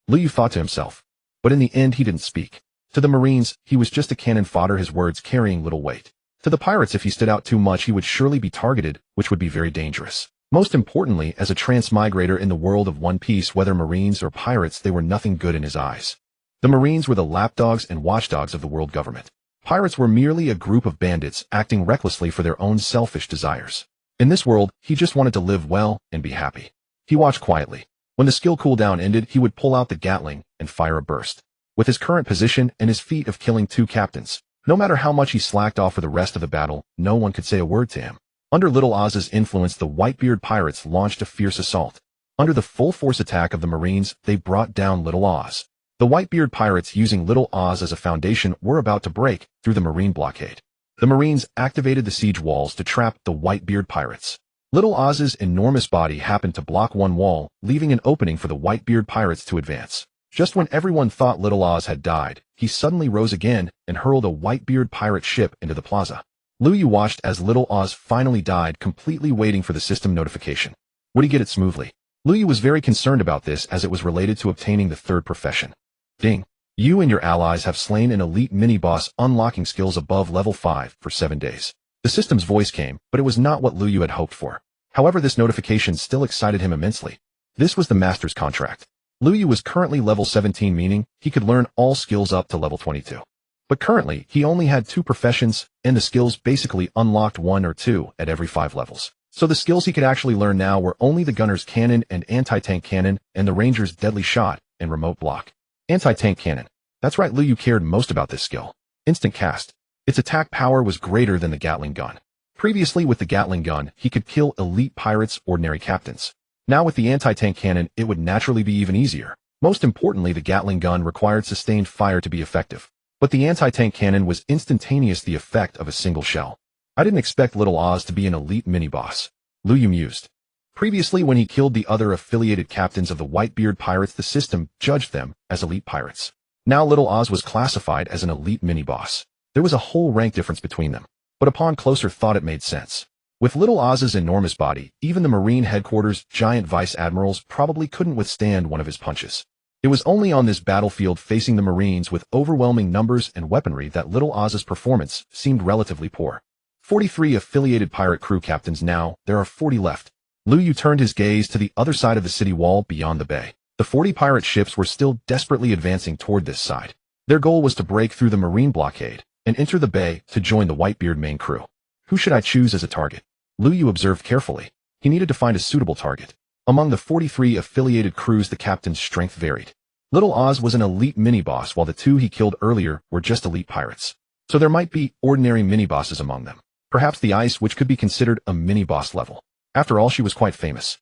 Lu Yu thought to himself. But in the end, he didn't speak. To the Marines, he was just a cannon fodder, his words carrying little weight. To the pirates, if he stood out too much, he would surely be targeted, which would be very dangerous. Most importantly, as a transmigrator in the world of One Piece, whether Marines or pirates, they were nothing good in his eyes. The Marines were the lapdogs and watchdogs of the world government. Pirates were merely a group of bandits acting recklessly for their own selfish desires. In this world, he just wanted to live well and be happy. He watched quietly. When the skill cooldown ended, he would pull out the Gatling and fire a burst. With his current position and his feat of killing 2 captains, no matter how much he slacked off for the rest of the battle, no one could say a word to him. Under Little Oz's influence, the Whitebeard pirates launched a fierce assault. Under the full force attack of the Marines, they brought down Little Oz. The Whitebeard pirates, using Little Oz as a foundation, were about to break through the Marine blockade. The Marines activated the siege walls to trap the Whitebeard pirates. Little Oz's enormous body happened to block one wall, leaving an opening for the Whitebeard pirates to advance. Just when everyone thought Little Oz had died, he suddenly rose again and hurled a Whitebeard pirate ship into the plaza. Lu Yu watched as Little Oz finally died, completely waiting for the system notification. Would he get it smoothly? Lu Yu was very concerned about this, as it was related to obtaining the 3rd profession. Ding. You and your allies have slain an elite mini-boss, unlocking skills above level 5 for 7 days. The system's voice came, but it was not what Lu Yu had hoped for. However, this notification still excited him immensely. This was the master's contract. Lu Yu was currently level 17, meaning he could learn all skills up to level 22. But currently, he only had 2 professions, and the skills basically unlocked 1 or 2 at every 5 levels. So the skills he could actually learn now were only the gunner's cannon and anti-tank cannon, and the ranger's deadly shot and remote block. Anti-tank cannon. That's right, Lu Yu cared most about this skill. Instant cast. Its attack power was greater than the Gatling gun. Previously, with the Gatling gun, he could kill elite pirates, ordinary captains. Now with the anti-tank cannon, it would naturally be even easier. Most importantly, the Gatling gun required sustained fire to be effective. But the anti-tank cannon was instantaneous, the effect of a single shell. I didn't expect Little Oz to be an elite mini-boss. Lu Yu mused. Previously, when he killed the other affiliated captains of the Whitebeard pirates, the system judged them as elite pirates. Now Little Oz was classified as an elite mini-boss. There was a whole rank difference between them. But upon closer thought, it made sense. With Little Oz's enormous body, even the Marine headquarters' giant vice admirals probably couldn't withstand one of his punches. It was only on this battlefield facing the Marines with overwhelming numbers and weaponry that Little Oz's performance seemed relatively poor. 43 affiliated pirate crew captains now, there are 40 left. Lu Yu turned his gaze to the other side of the city wall beyond the bay. The 40 pirate ships were still desperately advancing toward this side. Their goal was to break through the Marine blockade and enter the bay to join the Whitebeard main crew. Who should I choose as a target? Lu Yu observed carefully. He needed to find a suitable target. Among the 43 affiliated crews, the captain's strength varied. Little Oz was an elite mini-boss, while the 2 he killed earlier were just elite pirates. So there might be ordinary mini-bosses among them. Perhaps the Ice, which could be considered a mini-boss level. After all, she was quite famous.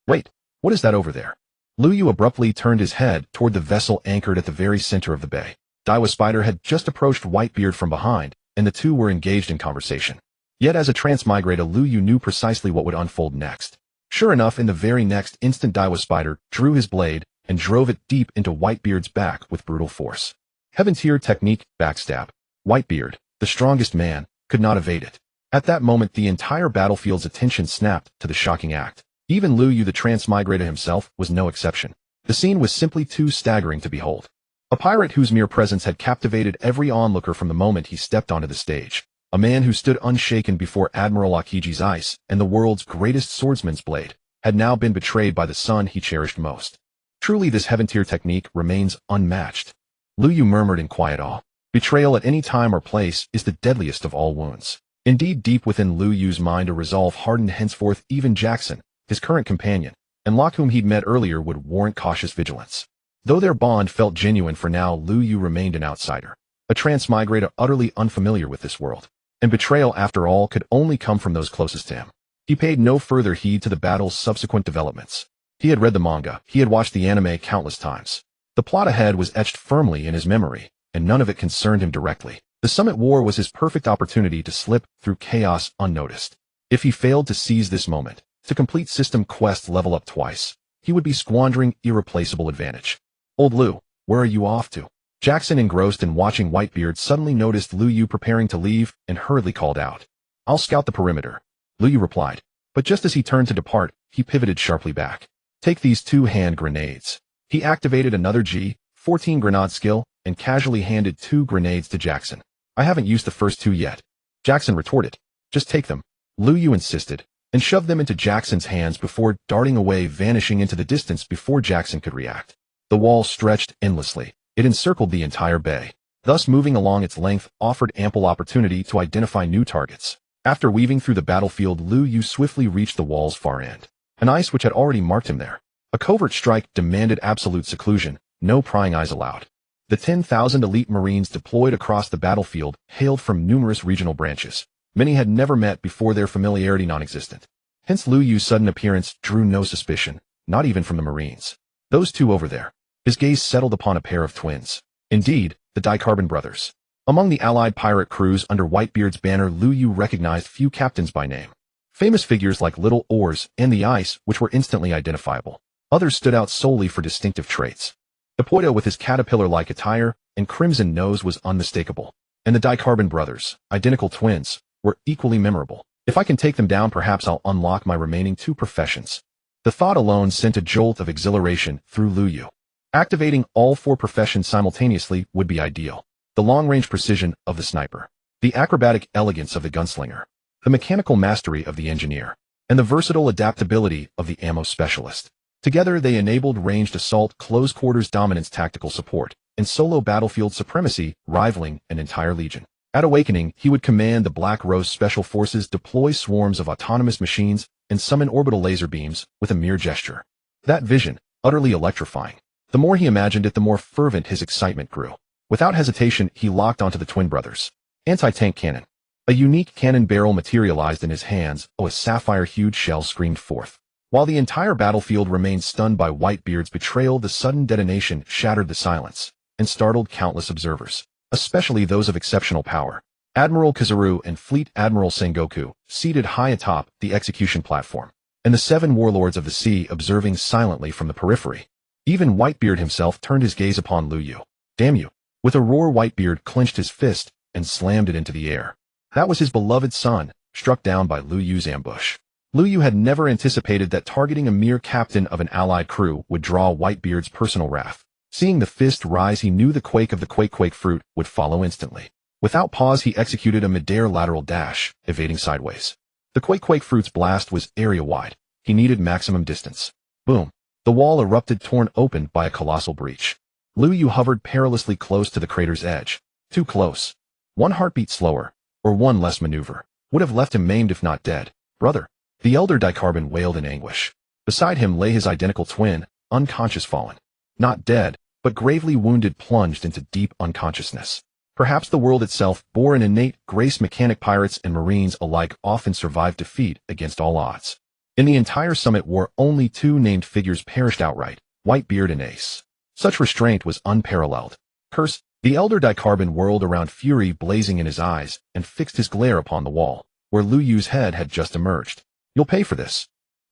Wait, what is that over there? Lu Yu abruptly turned his head toward the vessel anchored at the very center of the bay. Daiwa Spider had just approached Whitebeard from behind, and the 2 were engaged in conversation. Yet as a transmigrator, Lu Yu knew precisely what would unfold next. Sure enough, in the very next instant, Daiwa Spider drew his blade and drove it deep into Whitebeard's back with brutal force. Heaven's Tier technique, backstab. Whitebeard, the strongest man, could not evade it. At that moment, the entire battlefield's attention snapped to the shocking act. Even Lu Yu, the transmigrator himself, was no exception. The scene was simply too staggering to behold. A pirate whose mere presence had captivated every onlooker from the moment he stepped onto the stage. A man who stood unshaken before Admiral Akiji's ice and the world's greatest swordsman's blade, had now been betrayed by the son he cherished most. Truly this heaven-tier technique remains unmatched. Lu Yu murmured in quiet awe. Betrayal at any time or place is the deadliest of all wounds. Indeed, deep within Lu Yu's mind a resolve hardened henceforth even Jackson, his current companion, and Locke whom he'd met earlier would warrant cautious vigilance. Though their bond felt genuine for now, Lu Yu remained an outsider, a transmigrate utterly unfamiliar with this world. And betrayal, after all, could only come from those closest to him. He paid no further heed to the battle's subsequent developments. He had read the manga, he had watched the anime countless times. The plot ahead was etched firmly in his memory, and none of it concerned him directly. The Summit War was his perfect opportunity to slip through chaos unnoticed. If he failed to seize this moment, to complete system quest level up twice, he would be squandering irreplaceable advantage. Old Lu, where are you off to? Jackson, engrossed in watching Whitebeard, suddenly noticed Lu Yu preparing to leave and hurriedly called out. I'll scout the perimeter. Lu Yu replied, but just as he turned to depart, he pivoted sharply back. Take these 2 hand grenades. He activated another G-14 grenade skill and casually handed 2 grenades to Jackson. I haven't used the first 2 yet. Jackson retorted. Just take them. Lu Yu insisted, and shoved them into Jackson's hands before darting away, vanishing into the distance before Jackson could react. The wall stretched endlessly. It encircled the entire bay. Thus, moving along its length offered ample opportunity to identify new targets. After weaving through the battlefield, Lu Yu swiftly reached the wall's far end. An ice which had already marked him there. A covert strike demanded absolute seclusion, no prying eyes allowed. The 10,000 elite Marines deployed across the battlefield hailed from numerous regional branches. Many had never met before, their familiarity non-existent. Hence Lu Yu's sudden appearance drew no suspicion, not even from the Marines. Those 2 over there. His gaze settled upon a pair of twins. Indeed, the Dicarbon brothers. Among the allied pirate crews under Whitebeard's banner, Lu Yu recognized few captains by name. Famous figures like Little Oars and the Ice, which were instantly identifiable. Others stood out solely for distinctive traits. Hippolyta, with his caterpillar-like attire and crimson nose, was unmistakable. And the Dicarbon brothers, identical twins, were equally memorable. If I can take them down, perhaps I'll unlock my remaining 2 professions. The thought alone sent a jolt of exhilaration through Lu Yu. Activating all 4 professions simultaneously would be ideal. The long-range precision of the sniper, the acrobatic elegance of the gunslinger, the mechanical mastery of the engineer, and the versatile adaptability of the ammo specialist. Together they enabled ranged assault, close-quarters dominance, tactical support, and solo battlefield supremacy, rivaling an entire legion. At Awakening, he would command the Black Rose Special Forces, deploy swarms of autonomous machines, and summon orbital laser beams with a mere gesture. That vision, utterly electrifying. The more he imagined it, the more fervent his excitement grew. Without hesitation, he locked onto the twin brothers. Anti-tank cannon. A unique cannon barrel materialized in his hands. A sapphire-hued shell screamed forth. While the entire battlefield remained stunned by Whitebeard's betrayal, the sudden detonation shattered the silence and startled countless observers, especially those of exceptional power. Admiral Kizaru and Fleet Admiral Sengoku, seated high atop the execution platform, and the 7 warlords of the sea observing silently from the periphery. Even Whitebeard himself turned his gaze upon Lu Yu. Damn you! With a roar, Whitebeard clenched his fist and slammed it into the air. That was his beloved son, struck down by Lu Yu's ambush. Lu Yu had never anticipated that targeting a mere captain of an allied crew would draw Whitebeard's personal wrath. Seeing the fist rise, he knew the quake of the quake fruit would follow instantly. Without pause, he executed a mid-air lateral dash, evading sideways. The quake fruit's blast was area-wide. He needed maximum distance. Boom. The wall erupted, torn open by a colossal breach. Lu Yu hovered perilously close to the crater's edge. Too close. 1 heartbeat slower, or 1 less maneuver, would have left him maimed if not dead. Brother. The elder Dicarbon wailed in anguish. Beside him lay his identical twin, unconscious, fallen. Not dead, but gravely wounded, plunged into deep unconsciousness. Perhaps the world itself bore an innate grace. Mechanic pirates and Marines alike often survived defeat against all odds. In the entire Summit War, only 2 named figures perished outright, Whitebeard and Ace. Such restraint was unparalleled. Curse! The elder Dicarbon whirled around, fury blazing in his eyes, and fixed his glare upon the wall, where Lu Yu's head had just emerged. You'll pay for this.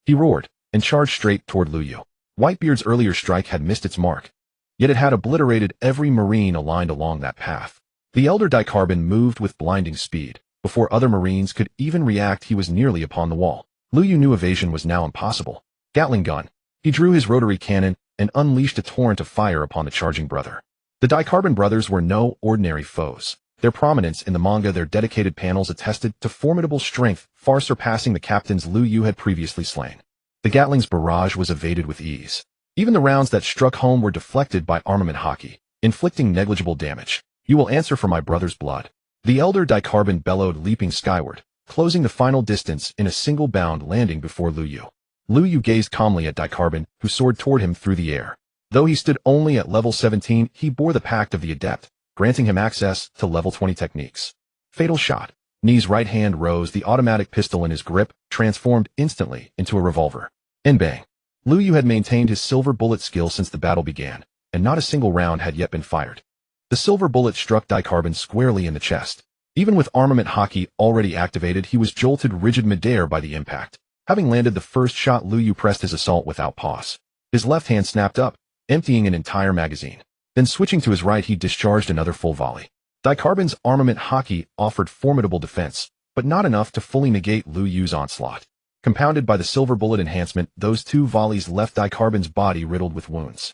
He roared, and charged straight toward Lu Yu. Whitebeard's earlier strike had missed its mark, yet it had obliterated every Marine aligned along that path. The elder Dicarbon moved with blinding speed. Before other Marines could even react, he was nearly upon the wall. Lu Yu knew evasion was now impossible. Gatling gun. He drew his rotary cannon and unleashed a torrent of fire upon the charging brother. The Dicarbon brothers were no ordinary foes. Their prominence in the manga, their dedicated panels attested to formidable strength, far surpassing the captains Lu Yu had previously slain. The Gatling's barrage was evaded with ease. Even the rounds that struck home were deflected by armament hockey, inflicting negligible damage. "You will answer for my brother's blood." The elder Dicarbon bellowed, leaping skyward, closing the final distance in a single bound, landing before Lu Yu. Lu Yu gazed calmly at Dicarbon, who soared toward him through the air. Though he stood only at level 17, he bore the pact of the adept, granting him access to level 20 techniques. Fatal shot. Ni's right hand rose, the automatic pistol in his grip transformed instantly into a revolver. And bang. Lu Yu had maintained his silver bullet skill since the battle began, and not a single round had yet been fired. The silver bullet struck Dicarbon squarely in the chest. Even with armament hockey already activated, he was jolted rigid midair by the impact. Having landed the first shot, Lu Yu pressed his assault without pause. His left hand snapped up, emptying an entire magazine. Then switching to his right, he discharged another full volley. Dicarbon's armament hockey offered formidable defense, but not enough to fully negate Lu Yu's onslaught. Compounded by the silver bullet enhancement, those two volleys left Dicarbon's body riddled with wounds.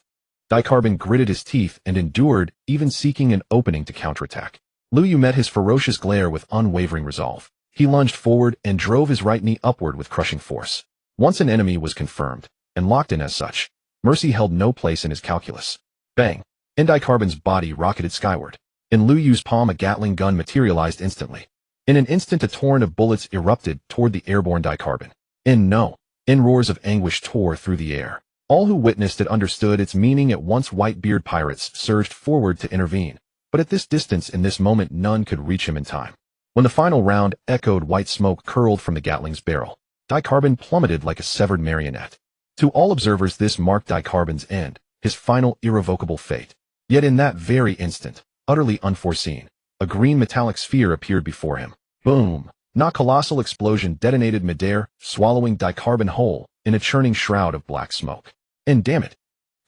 Dicarbon gritted his teeth and endured, even seeking an opening to counterattack. Lu Yu met his ferocious glare with unwavering resolve. He lunged forward and drove his right knee upward with crushing force. Once an enemy was confirmed, and locked in as such, mercy held no place in his calculus. Bang! And Dicarbon's body rocketed skyward. In Lu Yu's palm, a Gatling gun materialized instantly. In an instant, a torrent of bullets erupted toward the airborne Dicarbon. In roars of anguish tore through the air. All who witnessed it understood its meaning at once. Whitebeard pirates surged forward to intervene, but at this distance, in this moment, none could reach him in time. When the final round echoed, white smoke curled from the Gatling's barrel. Dicarbon plummeted like a severed marionette. To all observers, this marked Dicarbon's end, his final irrevocable fate. Yet in that very instant, utterly unforeseen, a green metallic sphere appeared before him. Boom! A colossal explosion detonated midair, swallowing Dicarbon whole in a churning shroud of black smoke. And damn it!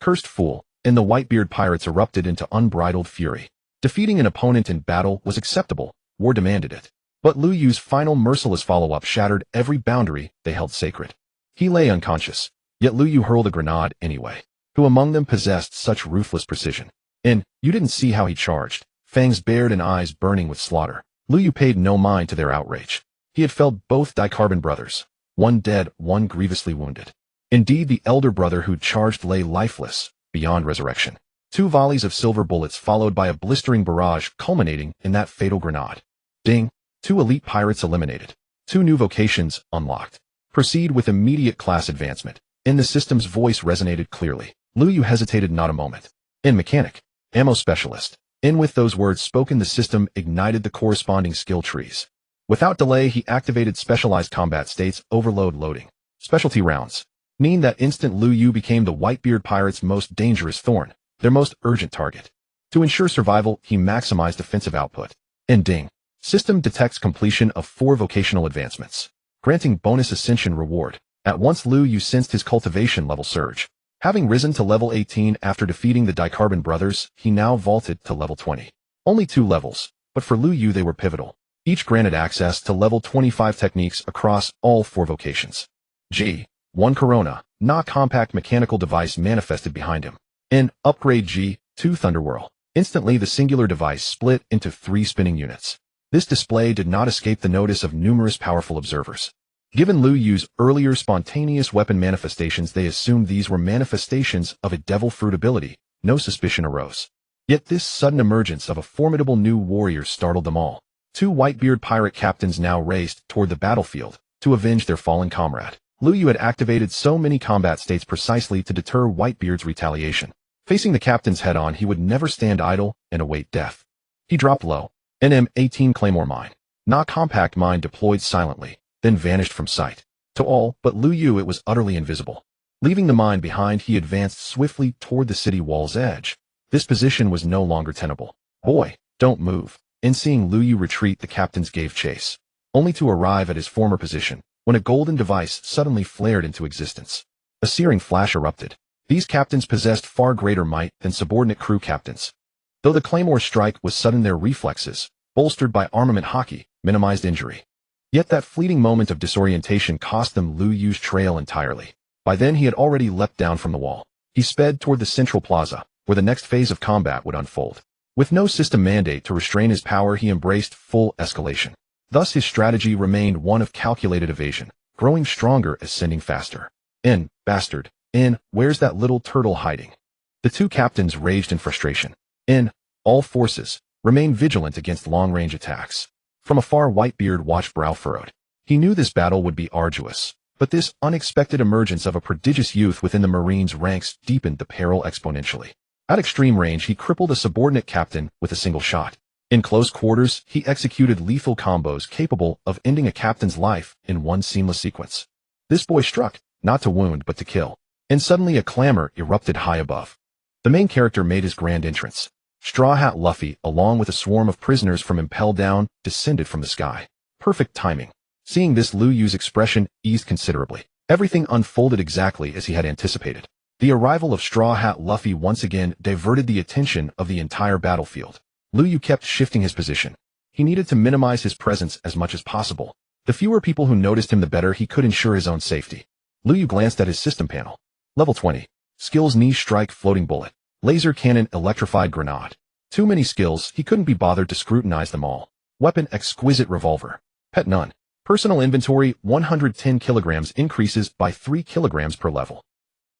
Cursed fool! And the Whitebeard pirates erupted into unbridled fury. Defeating an opponent in battle was acceptable, war demanded it. But Lu Yu's final merciless follow-up shattered every boundary they held sacred. He lay unconscious, yet Lu Yu hurled a grenade anyway. Who among them possessed such ruthless precision? And you didn't see how he charged, fangs bared and eyes burning with slaughter. Lu Yu paid no mind to their outrage. He had felled both Dicarbon brothers, one dead, one grievously wounded. Indeed, the elder brother who charged lay lifeless, beyond resurrection. 2 volleys of silver bullets followed by a blistering barrage culminating in that fatal grenade. Ding! 2 elite pirates eliminated. 2 new vocations unlocked. Proceed with immediate class advancement. In the system's voice resonated clearly. Lu Yu hesitated not a moment. In mechanic. Ammo specialist. In with those words spoken, the system ignited the corresponding skill trees. Without delay, he activated specialized combat states, overload loading. Specialty rounds. Mean that instant, Lu Yu became the Whitebeard pirates' most dangerous thorn, their most urgent target. To ensure survival, he maximized offensive output. And ding! System detects completion of 4 vocational advancements, granting bonus ascension reward. At once, Lu Yu sensed his cultivation level surge. Having risen to level 18 after defeating the Dicarbon brothers, he now vaulted to level 20. Only 2 levels, but for Lu Yu they were pivotal. Each granted access to level 25 techniques across all 4 vocations. G1 Corona, compact mechanical device manifested behind him. In upgrade G2 Thunderwhirl. Instantly, the singular device split into 3 spinning units. This display did not escape the notice of numerous powerful observers. Given Lu Yu's earlier spontaneous weapon manifestations, they assumed these were manifestations of a devil fruit ability. No suspicion arose. Yet this sudden emergence of a formidable new warrior startled them all. 2 Whitebeard pirate captains now raced toward the battlefield to avenge their fallen comrade. Lu Yu had activated so many combat states precisely to deter Whitebeard's retaliation. Facing the captains head-on, he would never stand idle and await death. He dropped low. NM-18 Claymore mine. Compact mine deployed silently, then vanished from sight. To all but Lu Yu, it was utterly invisible. Leaving the mine behind, he advanced swiftly toward the city wall's edge. This position was no longer tenable. Boy, don't move. In seeing Lu Yu retreat, the captains gave chase, only to arrive at his former position, when a golden device suddenly flared into existence. A searing flash erupted. These captains possessed far greater might than subordinate crew captains. Though the Claymore strike was sudden, their reflexes, bolstered by armament hockey, minimized injury. Yet that fleeting moment of disorientation cost them Lu Yu's trail entirely. By then he had already leapt down from the wall. He sped toward the central plaza, where the next phase of combat would unfold. With no system mandate to restrain his power, he embraced full escalation. Thus his strategy remained one of calculated evasion, growing stronger as sending faster. In, bastard, in, where's that little turtle hiding? The two captains raged in frustration. In, all forces, remain vigilant against long-range attacks. From afar, Whitebeard watched, brow furrowed. He knew this battle would be arduous, but this unexpected emergence of a prodigious youth within the Marines' ranks deepened the peril exponentially. At extreme range, he crippled a subordinate captain with a single shot. In close quarters, he executed lethal combos capable of ending a captain's life in one seamless sequence. This boy struck, not to wound but to kill. And suddenly a clamor erupted high above. The main character made his grand entrance. Straw Hat Luffy, along with a swarm of prisoners from Impel Down, descended from the sky. Perfect timing. Seeing this, Lu Yu's expression eased considerably. Everything unfolded exactly as he had anticipated. The arrival of Straw Hat Luffy once again diverted the attention of the entire battlefield. Lu Yu kept shifting his position. He needed to minimize his presence as much as possible. The fewer people who noticed him, the better he could ensure his own safety. Lu Yu glanced at his system panel. Level 20. Skills: Knee Strike, Floating Bullet, Laser Cannon, Electrified Grenade. Too many skills, he couldn't be bothered to scrutinize them all. Weapon: Exquisite Revolver. Pet: None. Personal inventory: 110 kilograms, increases by 3 kilograms per level.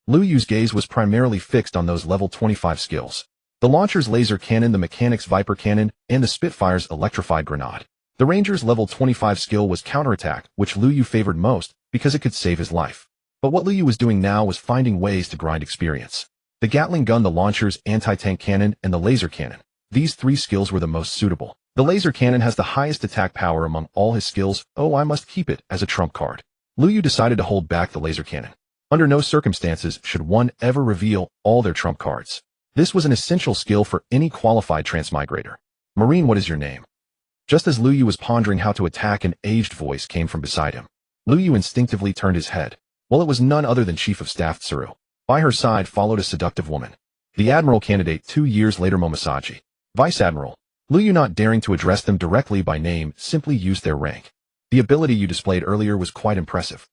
Lu Yu's gaze was primarily fixed on those level 25 skills. The Launcher's Laser Cannon, the Mechanic's Viper Cannon, and the Spitfire's Electrified Grenade. The Ranger's level 25 skill was Counterattack, which Lu Yu favored most because it could save his life. But what Lu Yu was doing now was finding ways to grind experience. The Gatling Gun, the Launcher's Anti-Tank Cannon, and the Laser Cannon. These three skills were the most suitable. The Laser Cannon has the highest attack power among all his skills. Oh, I must keep it as a trump card. Lu Yu decided to hold back the Laser Cannon. Under no circumstances should one ever reveal all their trump cards. This was an essential skill for any qualified transmigrator. Marine, what is your name? Just as Lu Yu was pondering how to attack, an aged voice came from beside him. Lu Yu instinctively turned his head. Well, it was none other than Chief of Staff Tsuru. By her side followed a seductive woman. The Admiral candidate 2 years later, Momosaji. Vice Admiral. Lu Yu, not daring to address them directly by name, simply used their rank. The ability you displayed earlier was quite impressive.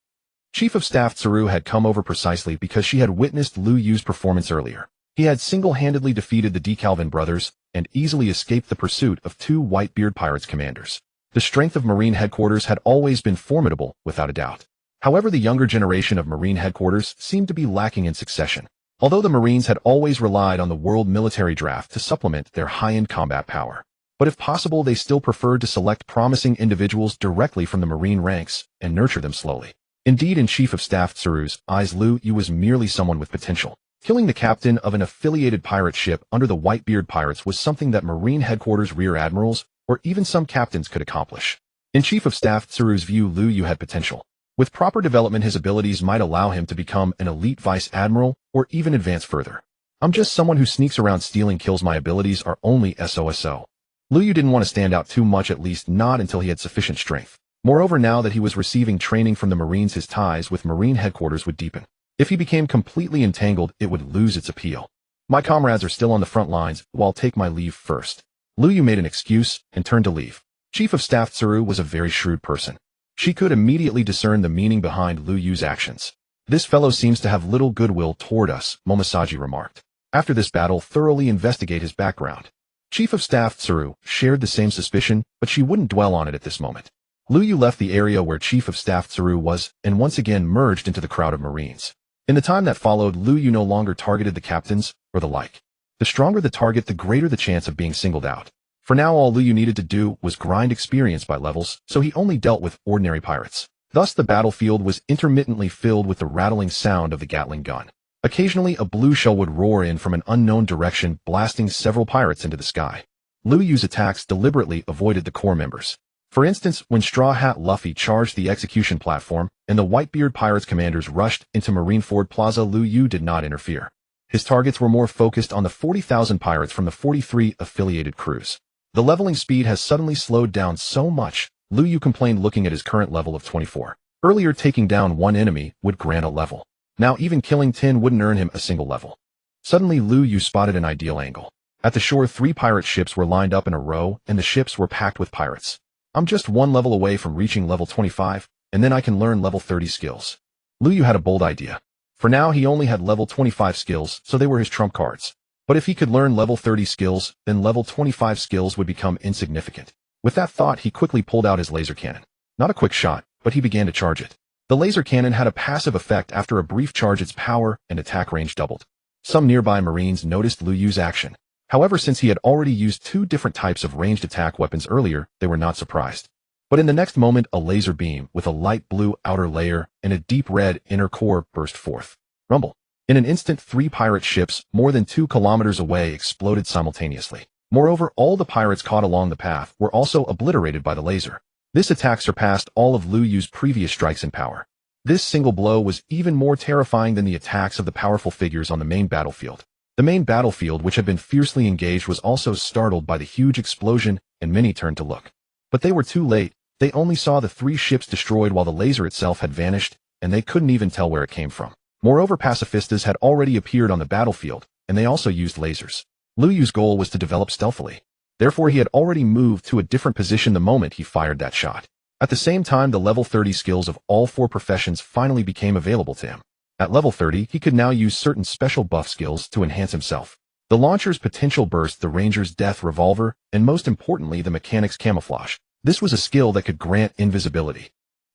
Chief of Staff Tsuru had come over precisely because she had witnessed Lu Yu's performance earlier. He had single-handedly defeated the DeKalvin brothers and easily escaped the pursuit of 2 Whitebeard pirates commanders. The strength of Marine headquarters had always been formidable, without a doubt. However, the younger generation of Marine headquarters seemed to be lacking in succession. Although the Marines had always relied on the world military draft to supplement their high-end combat power. But if possible, they still preferred to select promising individuals directly from the Marine ranks and nurture them slowly. Indeed, in Chief of Staff Tsuru's eyes, Lu Yu was merely someone with potential. Killing the captain of an affiliated pirate ship under the Whitebeard pirates was something that Marine headquarters rear admirals or even some captains could accomplish. In Chief of Staff Tsuru's view, Lu Yu had potential. With proper development, his abilities might allow him to become an elite vice admiral or even advance further. I'm just someone who sneaks around stealing kills. My abilities are only SOSO. Lu Yu didn't want to stand out too much, at least not until he had sufficient strength. Moreover, now that he was receiving training from the Marines, his ties with Marine headquarters would deepen. If he became completely entangled, it would lose its appeal. My comrades are still on the front lines, so I'll take my leave first. Lu Yu made an excuse and turned to leave. Chief of Staff Tsuru was a very shrewd person. She could immediately discern the meaning behind Lu Yu's actions. This fellow seems to have little goodwill toward us, Momosaji remarked. After this battle, thoroughly investigate his background. Chief of Staff Tsuru shared the same suspicion, but she wouldn't dwell on it at this moment. Lu Yu left the area where Chief of Staff Tsuru was and once again merged into the crowd of Marines. In the time that followed, Lu Yu no longer targeted the captains or the like. The stronger the target, the greater the chance of being singled out. For now, all Lu Yu needed to do was grind experience by levels, so he only dealt with ordinary pirates. Thus, the battlefield was intermittently filled with the rattling sound of the Gatling gun. Occasionally, a blue shell would roar in from an unknown direction, blasting several pirates into the sky. Lu Yu's attacks deliberately avoided the core members. For instance, when Straw Hat Luffy charged the execution platform and the Whitebeard pirates commanders rushed into Marineford Plaza, Lu Yu did not interfere. His targets were more focused on the 40,000 pirates from the 43 affiliated crews. The leveling speed has suddenly slowed down so much, Lu Yu complained, looking at his current level of 24. Earlier, taking down one enemy would grant a level. Now even killing 10 wouldn't earn him a single level. Suddenly, Lu Yu spotted an ideal angle. At the shore, 3 pirate ships were lined up in a row and the ships were packed with pirates. I'm just one level away from reaching level 25, and then I can learn level 30 skills. Lu Yu had a bold idea. For now, he only had level 25 skills, so they were his trump cards. But if he could learn level 30 skills, then level 25 skills would become insignificant. With that thought, he quickly pulled out his laser cannon. Not a quick shot, but he began to charge it. The laser cannon had a passive effect. After a brief charge, its power and attack range doubled. Some nearby Marines noticed Lu Yu's action. However, since he had already used 2 different types of ranged attack weapons earlier, they were not surprised. But in the next moment, a laser beam with a light blue outer layer and a deep red inner core burst forth. Rumble. In an instant, 3 pirate ships more than 2 kilometers away exploded simultaneously. Moreover, all the pirates caught along the path were also obliterated by the laser. This attack surpassed all of Lu Yu's previous strikes in power. This single blow was even more terrifying than the attacks of the powerful figures on the main battlefield. The main battlefield, which had been fiercely engaged, was also startled by the huge explosion, and many turned to look. But they were too late. They only saw the 3 ships destroyed while the laser itself had vanished, and they couldn't even tell where it came from. Moreover, pacifistas had already appeared on the battlefield, and they also used lasers. Lu Yu's goal was to develop stealthily. Therefore, he had already moved to a different position the moment he fired that shot. At the same time, the level 30 skills of all 4 professions finally became available to him. At level 30, he could now use certain special buff skills to enhance himself. The launcher's potential burst, the ranger's death revolver, and most importantly, the mechanic's camouflage. This was a skill that could grant invisibility.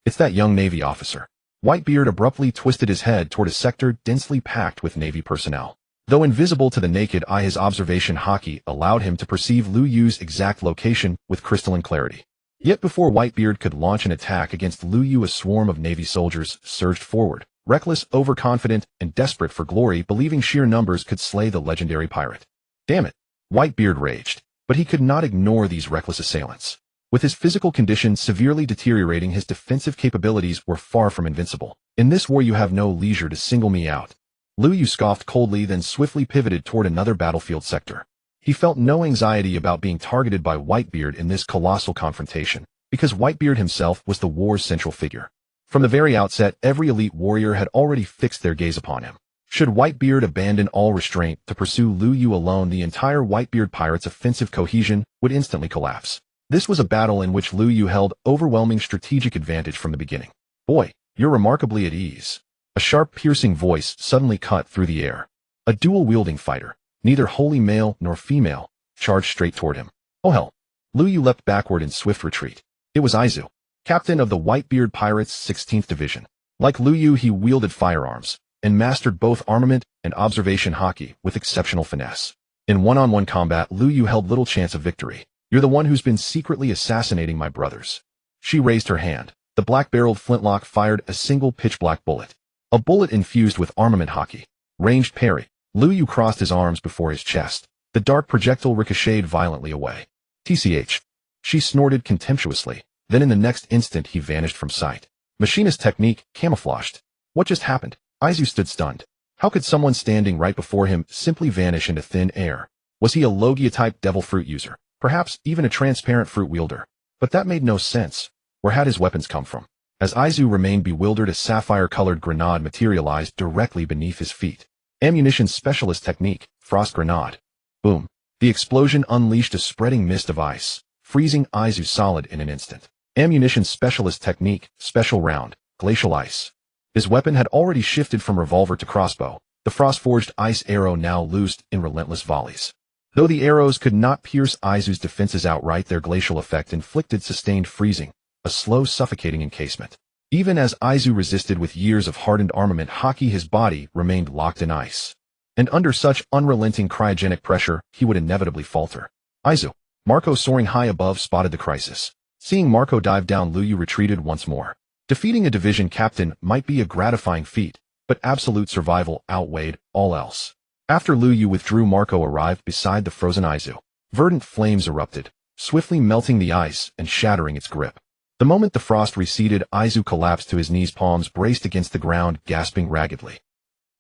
It's that young Navy officer. Whitebeard abruptly twisted his head toward a sector densely packed with Navy personnel. Though invisible to the naked eye, his observation hockey allowed him to perceive Lu Yu's exact location with crystalline clarity. Yet before Whitebeard could launch an attack against Lu Yu, a swarm of Navy soldiers surged forward, reckless, overconfident, and desperate for glory, believing sheer numbers could slay the legendary pirate. Damn it! Whitebeard raged, but he could not ignore these reckless assailants. With his physical condition severely deteriorating, his defensive capabilities were far from invincible. In this war, you have no leisure to single me out. Lu Yu scoffed coldly, then swiftly pivoted toward another battlefield sector. He felt no anxiety about being targeted by Whitebeard in this colossal confrontation, because Whitebeard himself was the war's central figure. From the very outset, every elite warrior had already fixed their gaze upon him. Should Whitebeard abandon all restraint to pursue Lu Yu alone, the entire Whitebeard pirates' offensive cohesion would instantly collapse. This was a battle in which Lu Yu held overwhelming strategic advantage from the beginning. Boy, you're remarkably at ease. A sharp, piercing voice suddenly cut through the air. A dual-wielding fighter, neither wholly male nor female, charged straight toward him. Oh hell! Lu Yu leapt backward in swift retreat. It was Aizu, captain of the Whitebeard Pirates' 16th Division. Like Lu Yu, he wielded firearms, and mastered both armament and observation hockey with exceptional finesse. In one-on-one combat, Lu Yu held little chance of victory. You're the one who's been secretly assassinating my brothers. She raised her hand. The black-barreled flintlock fired a single pitch-black bullet. A bullet infused with armament hockey. Ranged parry. Lu Yu crossed his arms before his chest. The dark projectile ricocheted violently away. TCH. She snorted contemptuously. Then in the next instant, he vanished from sight. Machinist technique, camouflaged. What just happened? Aizu stood stunned. How could someone standing right before him simply vanish into thin air? Was he a Logia-type devil fruit user? Perhaps even a transparent fruit wielder. But that made no sense. Where had his weapons come from? As Aizu remained bewildered, a sapphire-colored grenade materialized directly beneath his feet. Ammunition specialist technique, frost grenade. Boom. The explosion unleashed a spreading mist of ice, freezing Aizu solid in an instant. Ammunition specialist technique, special round, glacial ice. His weapon had already shifted from revolver to crossbow, the frost-forged ice arrow now loosed in relentless volleys. Though the arrows could not pierce Aizu's defenses outright, their glacial effect inflicted sustained freezing, a slow suffocating encasement. Even as Aizu resisted with years of hardened armament hockey, his body remained locked in ice. And under such unrelenting cryogenic pressure, he would inevitably falter. Aizu. Marco, soaring high above, spotted the crisis. Seeing Marco dive down, Lu Yu retreated once more. Defeating a division captain might be a gratifying feat, but absolute survival outweighed all else. After Lu Yu withdrew, Marco arrived beside the frozen Aizu. Verdant flames erupted, swiftly melting the ice and shattering its grip. The moment the frost receded, Aizu collapsed to his knees, palms braced against the ground, gasping raggedly.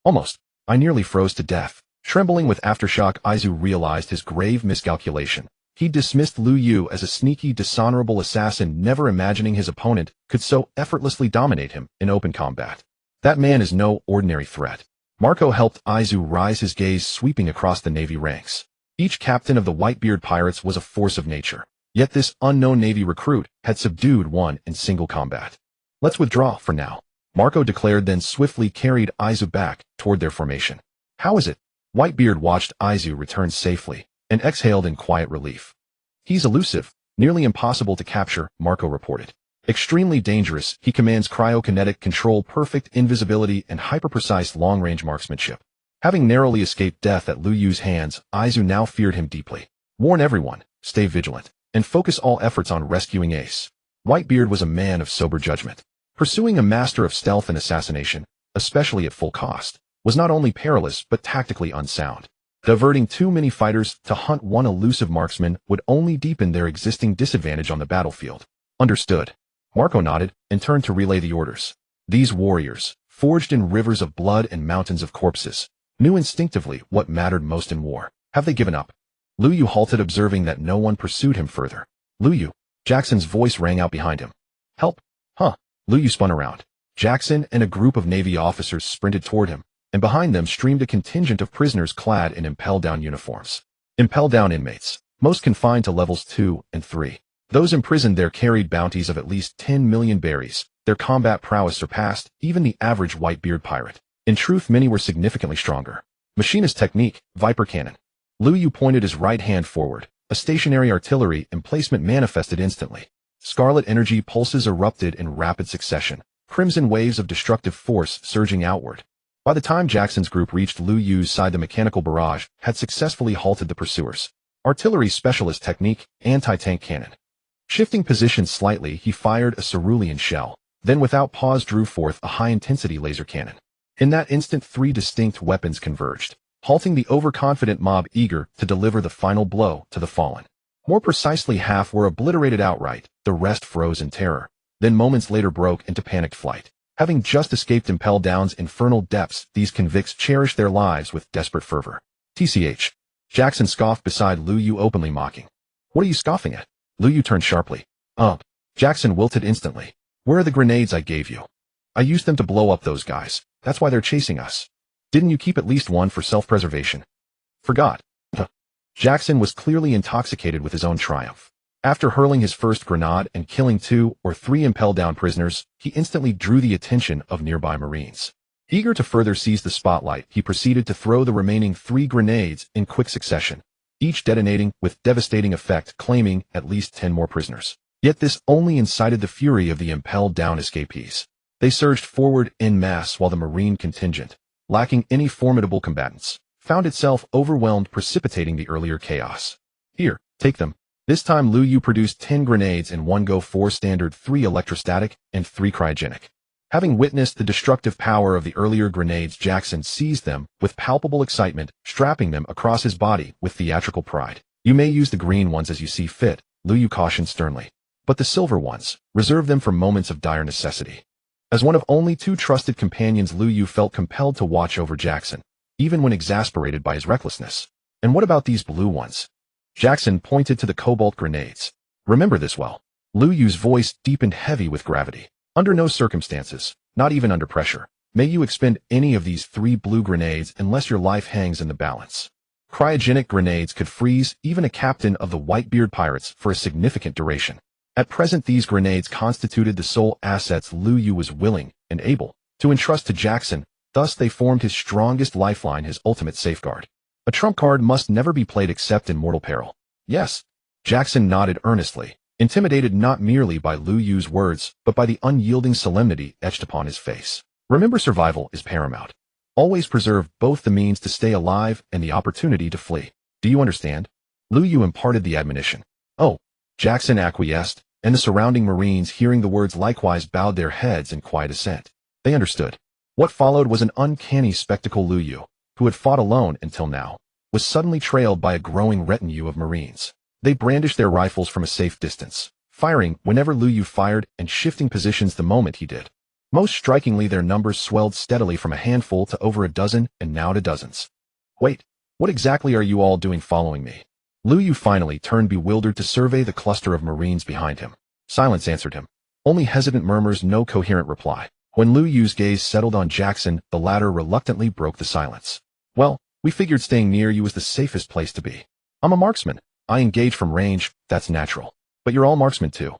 Almost. I nearly froze to death. Trembling with aftershock, Aizu realized his grave miscalculation. He dismissed Lu Yu as a sneaky, dishonorable assassin, never imagining his opponent could so effortlessly dominate him in open combat. That man is no ordinary threat. Marco helped Aizu rise, his gaze sweeping across the Navy ranks. Each captain of the Whitebeard Pirates was a force of nature. Yet this unknown Navy recruit had subdued one in single combat. Let's withdraw for now, Marco declared, then swiftly carried Aizu back toward their formation. How is it? Whitebeard watched Aizu return safely and exhaled in quiet relief. He's elusive, nearly impossible to capture, Marco reported. Extremely dangerous, he commands cryokinetic control, perfect invisibility, and hyper-precise long-range marksmanship. Having narrowly escaped death at Lu Yu's hands, Aizu now feared him deeply. Warn everyone, stay vigilant, and focus all efforts on rescuing Ace. Whitebeard was a man of sober judgment. Pursuing a master of stealth and assassination, especially at full cost, was not only perilous but tactically unsound. Diverting too many fighters to hunt one elusive marksman would only deepen their existing disadvantage on the battlefield. Understood. Marco nodded and turned to relay the orders. These warriors, forged in rivers of blood and mountains of corpses, knew instinctively what mattered most in war. Have they given up? Lu Yu halted, observing that no one pursued him further. Lu Yu, Jackson's voice rang out behind him. Help? Huh? Lu Yu spun around. Jackson and a group of Navy officers sprinted toward him, and behind them streamed a contingent of prisoners clad in impel-down uniforms. Impel-down inmates, most confined to levels 2 and 3. Those imprisoned there carried bounties of at least 10 million berries. Their combat prowess surpassed even the average Whitebeard pirate. In truth, many were significantly stronger. Machinist technique, Viper cannon. Lu Yu pointed his right hand forward. A stationary artillery emplacement manifested instantly. Scarlet energy pulses erupted in rapid succession, crimson waves of destructive force surging outward. By the time Jackson's group reached Lu Yu's side, the mechanical barrage had successfully halted the pursuers. Artillery specialist technique, anti-tank cannon. Shifting positions slightly, he fired a cerulean shell, then without pause drew forth a high-intensity laser cannon. In that instant, 3 distinct weapons converged, halting the overconfident mob eager to deliver the final blow to the fallen. More precisely, half were obliterated outright, the rest froze in terror, then moments later broke into panicked flight. Having just escaped Impel Down's infernal depths, these convicts cherished their lives with desperate fervor. TCH. Jackson scoffed beside Lu Yu, openly mocking. What are you scoffing at? Lu Yu turned sharply. Jackson wilted instantly. Where are the grenades I gave you? I used them to blow up those guys. That's why they're chasing us. Didn't you keep at least one for self-preservation? Forgot. Jackson was clearly intoxicated with his own triumph. After hurling his first grenade and killing 2 or 3 impel-down prisoners, he instantly drew the attention of nearby Marines. Eager to further seize the spotlight, he proceeded to throw the remaining 3 grenades in quick succession, each detonating with devastating effect, claiming at least 10 more prisoners. Yet this only incited the fury of the impelled-down escapees. They surged forward en masse while the Marine contingent, lacking any formidable combatants, found itself overwhelmed, precipitating the earlier chaos. Here, take them. This time Lu Yu produced 10 grenades in one go, 4 standard, 3 electrostatic, and 3 cryogenic. Having witnessed the destructive power of the earlier grenades, Jackson seized them with palpable excitement, strapping them across his body with theatrical pride. You may use the green ones as you see fit, Lu Yu cautioned sternly. But the silver ones, reserve them for moments of dire necessity. As one of only 2 trusted companions, Lu Yu felt compelled to watch over Jackson, even when exasperated by his recklessness. And what about these blue ones? Jackson pointed to the cobalt grenades. Remember this well. Lu Yu's voice deepened, heavy with gravity. Under no circumstances, not even under pressure, may you expend any of these 3 blue grenades unless your life hangs in the balance. Cryogenic grenades could freeze even a captain of the Whitebeard pirates for a significant duration. At present, these grenades constituted the sole assets Lu Yu was willing and able to entrust to Jackson. Thus they formed his strongest lifeline, his ultimate safeguard. A trump card must never be played except in mortal peril. Yes. Jackson nodded earnestly, intimidated not merely by Lu Yu's words, but by the unyielding solemnity etched upon his face. Remember, survival is paramount. Always preserve both the means to stay alive and the opportunity to flee. Do you understand? Lu Yu imparted the admonition. Oh. Jackson acquiesced, and the surrounding Marines, hearing the words, likewise bowed their heads in quiet assent. They understood. What followed was an uncanny spectacle. Lu Yu, who had fought alone until now, was suddenly trailed by a growing retinue of Marines. They brandished their rifles from a safe distance, firing whenever Lu Yu fired and shifting positions the moment he did. Most strikingly, their numbers swelled steadily from a handful to over a dozen and now to dozens. Wait, what exactly are you all doing following me? Lu Yu finally turned, bewildered, to survey the cluster of Marines behind him. Silence answered him. Only hesitant murmurs, no coherent reply. When Lu Yu's gaze settled on Jackson, the latter reluctantly broke the silence. Well, we figured staying near you was the safest place to be. I'm a marksman. I engage from range, that's natural. But you're all marksmen too.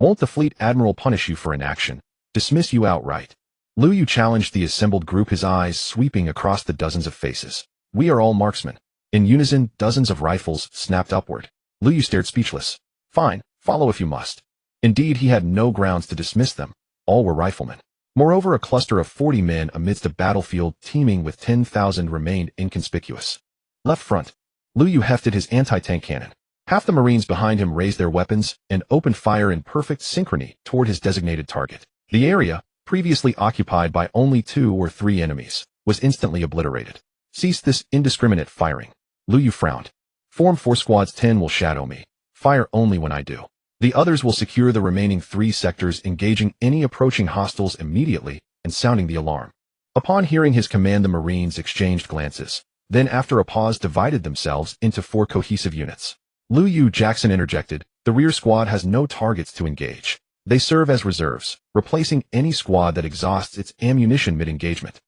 Won't the fleet admiral punish you for inaction? Dismiss you outright? Lu Yu challenged the assembled group, his eyes sweeping across the dozens of faces. We are all marksmen. In unison, dozens of rifles snapped upward. Lu Yu stared speechless. Fine, follow if you must. Indeed, he had no grounds to dismiss them. All were riflemen. Moreover, a cluster of 40 men amidst a battlefield teeming with 10,000 remained inconspicuous. Left front. Lu Yu hefted his anti-tank cannon. Half the Marines behind him raised their weapons and opened fire in perfect synchrony toward his designated target. The area, previously occupied by only 2 or 3 enemies, was instantly obliterated. Cease this indiscriminate firing. Lu Yu frowned. Form 4 squads. 10 will shadow me. Fire only when I do. The others will secure the remaining 3 sectors, engaging any approaching hostiles immediately and sounding the alarm. Upon hearing his command, the Marines exchanged glances, then after a pause divided themselves into 4 cohesive units. Lu Yu, Jackson interjected, the rear squad has no targets to engage. They serve as reserves, replacing any squad that exhausts its ammunition mid-engagement.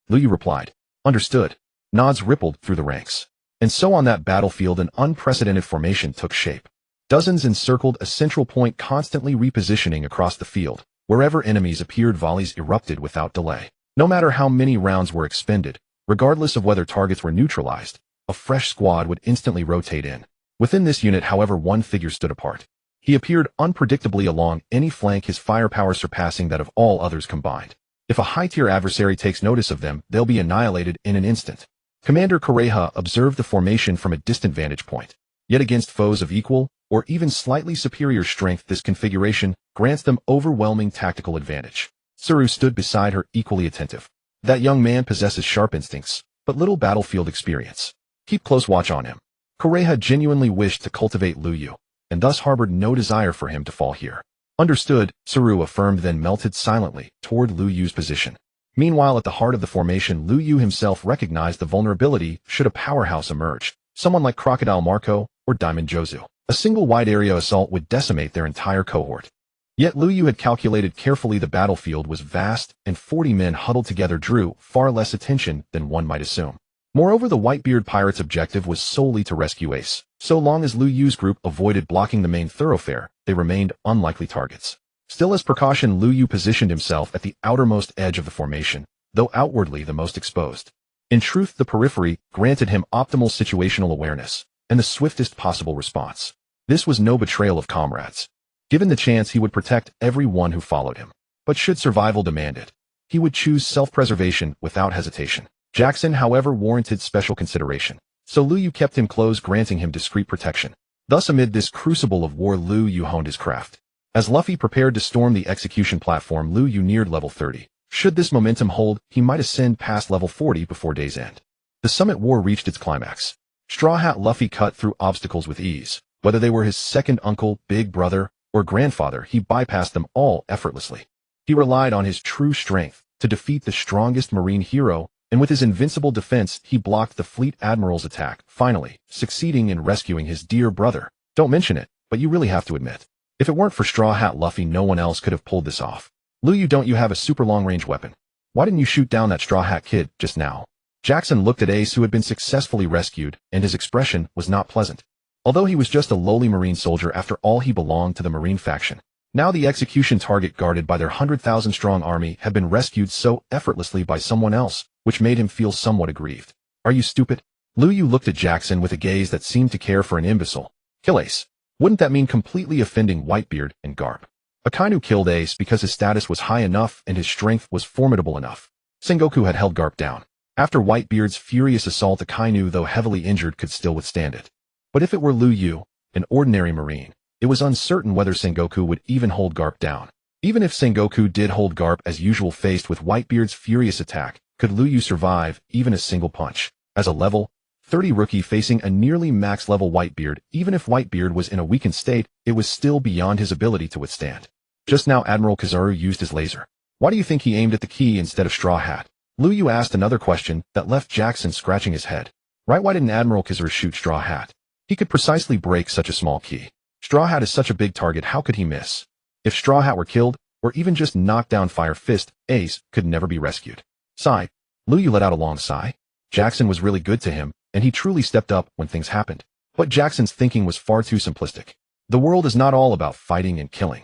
Lu Yu replied, understood. Nods rippled through the ranks. And so on that battlefield an unprecedented formation took shape. Dozens encircled a central point, constantly repositioning across the field. Wherever enemies appeared, volleys erupted without delay. No matter how many rounds were expended, regardless of whether targets were neutralized, a fresh squad would instantly rotate in. Within this unit, however, one figure stood apart. He appeared unpredictably along any flank, his firepower surpassing that of all others combined. If a high-tier adversary takes notice of them, they'll be annihilated in an instant. Commander Correja observed the formation from a distant vantage point. Yet against foes of equal, or even slightly superior strength, this configuration grants them overwhelming tactical advantage. Saru stood beside her, equally attentive. That young man possesses sharp instincts, but little battlefield experience. Keep close watch on him. Correja genuinely wished to cultivate Lu Yu, and thus harbored no desire for him to fall here. Understood, Saru affirmed, then melted silently toward Lu Yu's position. Meanwhile, at the heart of the formation, Lu Yu himself recognized the vulnerability should a powerhouse emerge, someone like Crocodile Marco or Diamond Jozu. A single wide-area assault would decimate their entire cohort. Yet Lu Yu had calculated carefully. The battlefield was vast, and 40 men huddled together drew far less attention than one might assume. Moreover, the Whitebeard pirates' objective was solely to rescue Ace. So long as Lu Yu's group avoided blocking the main thoroughfare, they remained unlikely targets. Still, as precaution, Lu Yu positioned himself at the outermost edge of the formation, though outwardly the most exposed. In truth, the periphery granted him optimal situational awareness and the swiftest possible response. This was no betrayal of comrades. Given the chance, he would protect everyone who followed him. But should survival demand it, he would choose self-preservation without hesitation. Jackson, however, warranted special consideration, so Lu Yu kept him close, granting him discreet protection. Thus, amid this crucible of war, Lu Yu honed his craft. As Luffy prepared to storm the execution platform, Lu Yu neared level 30. Should this momentum hold, he might ascend past level 40 before day's end. The summit war reached its climax. Straw Hat Luffy cut through obstacles with ease. Whether they were his second uncle, big brother, or grandfather, he bypassed them all effortlessly. He relied on his true strength to defeat the strongest Marine hero, and with his invincible defense, he blocked the Fleet Admiral's attack, finally succeeding in rescuing his dear brother. Don't mention it, but you really have to admit, if it weren't for Straw Hat Luffy, no one else could have pulled this off. Lu Yu, don't you have a super long-range weapon? Why didn't you shoot down that Straw Hat kid just now? Jackson looked at Ace, who had been successfully rescued, and his expression was not pleasant. Although he was just a lowly Marine soldier, after all, he belonged to the Marine faction. Now the execution target, guarded by their 100,000-strong army, had been rescued so effortlessly by someone else, which made him feel somewhat aggrieved. Are you stupid? Lu Yu looked at Jackson with a gaze that seemed to care for an imbecile. Kill Ace. Wouldn't that mean completely offending Whitebeard and Garp? Akainu killed Ace because his status was high enough and his strength was formidable enough. Sengoku had held Garp down. After Whitebeard's furious assault, Akainu, though heavily injured, could still withstand it. But if it were Lu Yu, an ordinary Marine, it was uncertain whether Sengoku would even hold Garp down. Even if Sengoku did hold Garp as usual, faced with Whitebeard's furious attack, could Lu Yu survive even a single punch? As a level 30 rookie facing a nearly max-level Whitebeard, even if Whitebeard was in a weakened state, it was still beyond his ability to withstand. Just now, Admiral Kizaru used his laser. Why do you think he aimed at the key instead of Straw Hat? Lu Yu asked another question that left Jackson scratching his head. Right, why didn't Admiral Kizaru shoot Straw Hat? He could precisely break such a small key. Straw Hat is such a big target, how could he miss? If Straw Hat were killed, or even just knocked down Fire Fist, Ace could never be rescued. Sigh. Lu Yu let out a long sigh. Jackson was really good to him, and he truly stepped up when things happened. But Jackson's thinking was far too simplistic. The world is not all about fighting and killing.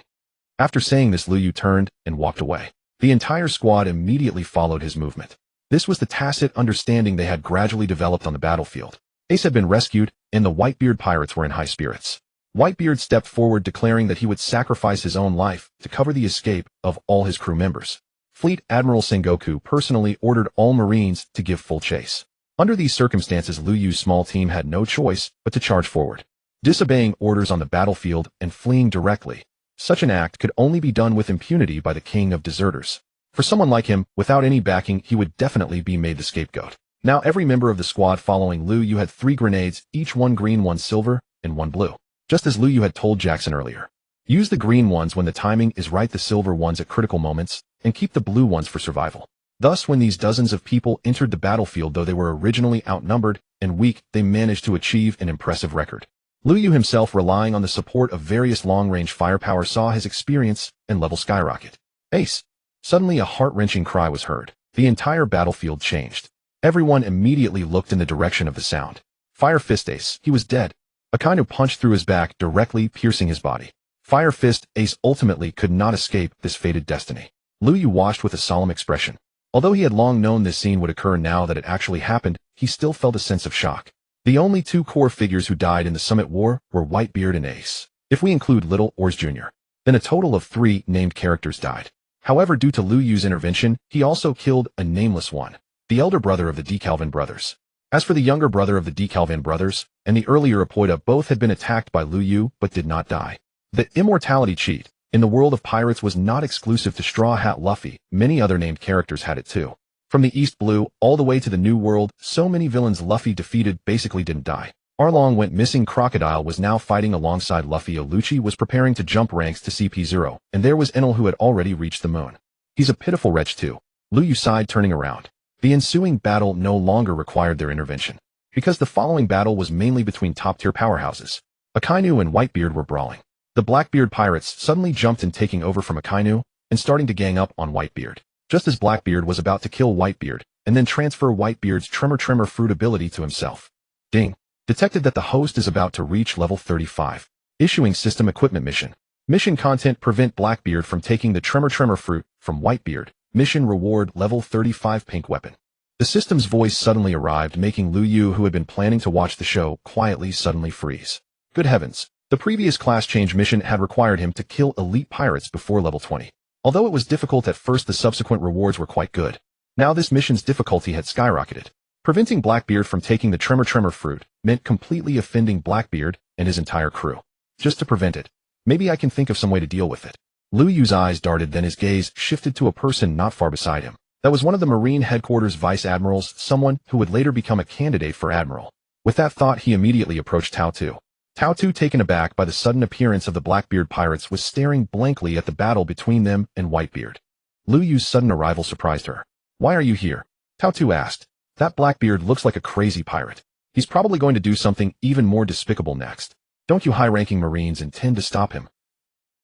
After saying this, Lu Yu turned and walked away. The entire squad immediately followed his movement. This was the tacit understanding they had gradually developed on the battlefield. Ace had been rescued, and the Whitebeard pirates were in high spirits. Whitebeard stepped forward declaring that he would sacrifice his own life to cover the escape of all his crew members. Fleet Admiral Sengoku personally ordered all Marines to give full chase. Under these circumstances, Liu Yu's small team had no choice but to charge forward. Disobeying orders on the battlefield and fleeing directly, such an act could only be done with impunity by the king of deserters. For someone like him, without any backing, he would definitely be made the scapegoat. Now every member of the squad following Liu Yu had 3 grenades, each one green, 1 silver, and 1 blue. Just as Liu Yu had told Jackson earlier. Use the green ones when the timing is right, the silver ones at critical moments, and keep the blue ones for survival. Thus, when these dozens of people entered the battlefield, though they were originally outnumbered and weak, they managed to achieve an impressive record. Liu Yu himself, relying on the support of various long-range firepower, saw his experience and level skyrocket. Ace! Suddenly a heart-wrenching cry was heard. The entire battlefield changed. Everyone immediately looked in the direction of the sound. Fire Fist Ace, he was dead. A kind of punch through his back, directly piercing his body. Fire Fist Ace ultimately could not escape this fated destiny. Liu Yu watched with a solemn expression. Although he had long known this scene would occur, now that it actually happened, he still felt a sense of shock. The only 2 core figures who died in the Summit War were Whitebeard and Ace. If we include Little Ors Jr., then a total of 3 named characters died. However, due to Liu Yu's intervention, he also killed a nameless one, the elder brother of the DeKalvin brothers. As for the younger brother of the DeKalvin brothers, and the earlier Apoida, both had been attacked by Liu Yu but did not die. The immortality cheat in the world of pirates was not exclusive to Straw Hat Luffy, many other named characters had it too. From the East Blue all the way to the New World, so many villains Luffy defeated basically didn't die. Arlong went missing. Crocodile was now fighting alongside Luffy. Oluchi was preparing to jump ranks to CP0, and there was Enel, who had already reached the moon. He's a pitiful wretch too. Liu Yu sighed, turning around. The ensuing battle no longer required their intervention, because the following battle was mainly between top-tier powerhouses. Akainu and Whitebeard were brawling. The Blackbeard pirates suddenly jumped in, taking over from Akainu and starting to gang up on Whitebeard. Just as Blackbeard was about to kill Whitebeard and then transfer Whitebeard's Tremor Fruit ability to himself. Ding. Detected that the host is about to reach level 35. Issuing system equipment mission. Mission content: prevent Blackbeard from taking the Tremor Fruit from Whitebeard. Mission reward: level 35 pink weapon. The system's voice suddenly arrived, making Liu Yu, who had been planning to watch the show quietly, suddenly freeze. Good heavens. The previous class change mission had required him to kill elite pirates before level 20. Although it was difficult at first, the subsequent rewards were quite good. Now this mission's difficulty had skyrocketed. Preventing Blackbeard from taking the Tremor Fruit meant completely offending Blackbeard and his entire crew. Just to prevent it, maybe I can think of some way to deal with it. Liu Yu's eyes darted, then his gaze shifted to a person not far beside him. That was one of the Marine Headquarters Vice Admirals, someone who would later become a candidate for Admiral. With that thought, he immediately approached Tao Tu. Tao Tu, taken aback by the sudden appearance of the Blackbeard pirates, was staring blankly at the battle between them and Whitebeard. Liu Yu's sudden arrival surprised her. Why are you here? Tao Tu asked. That Blackbeard looks like a crazy pirate. He's probably going to do something even more despicable next. Don't you high-ranking Marines intend to stop him?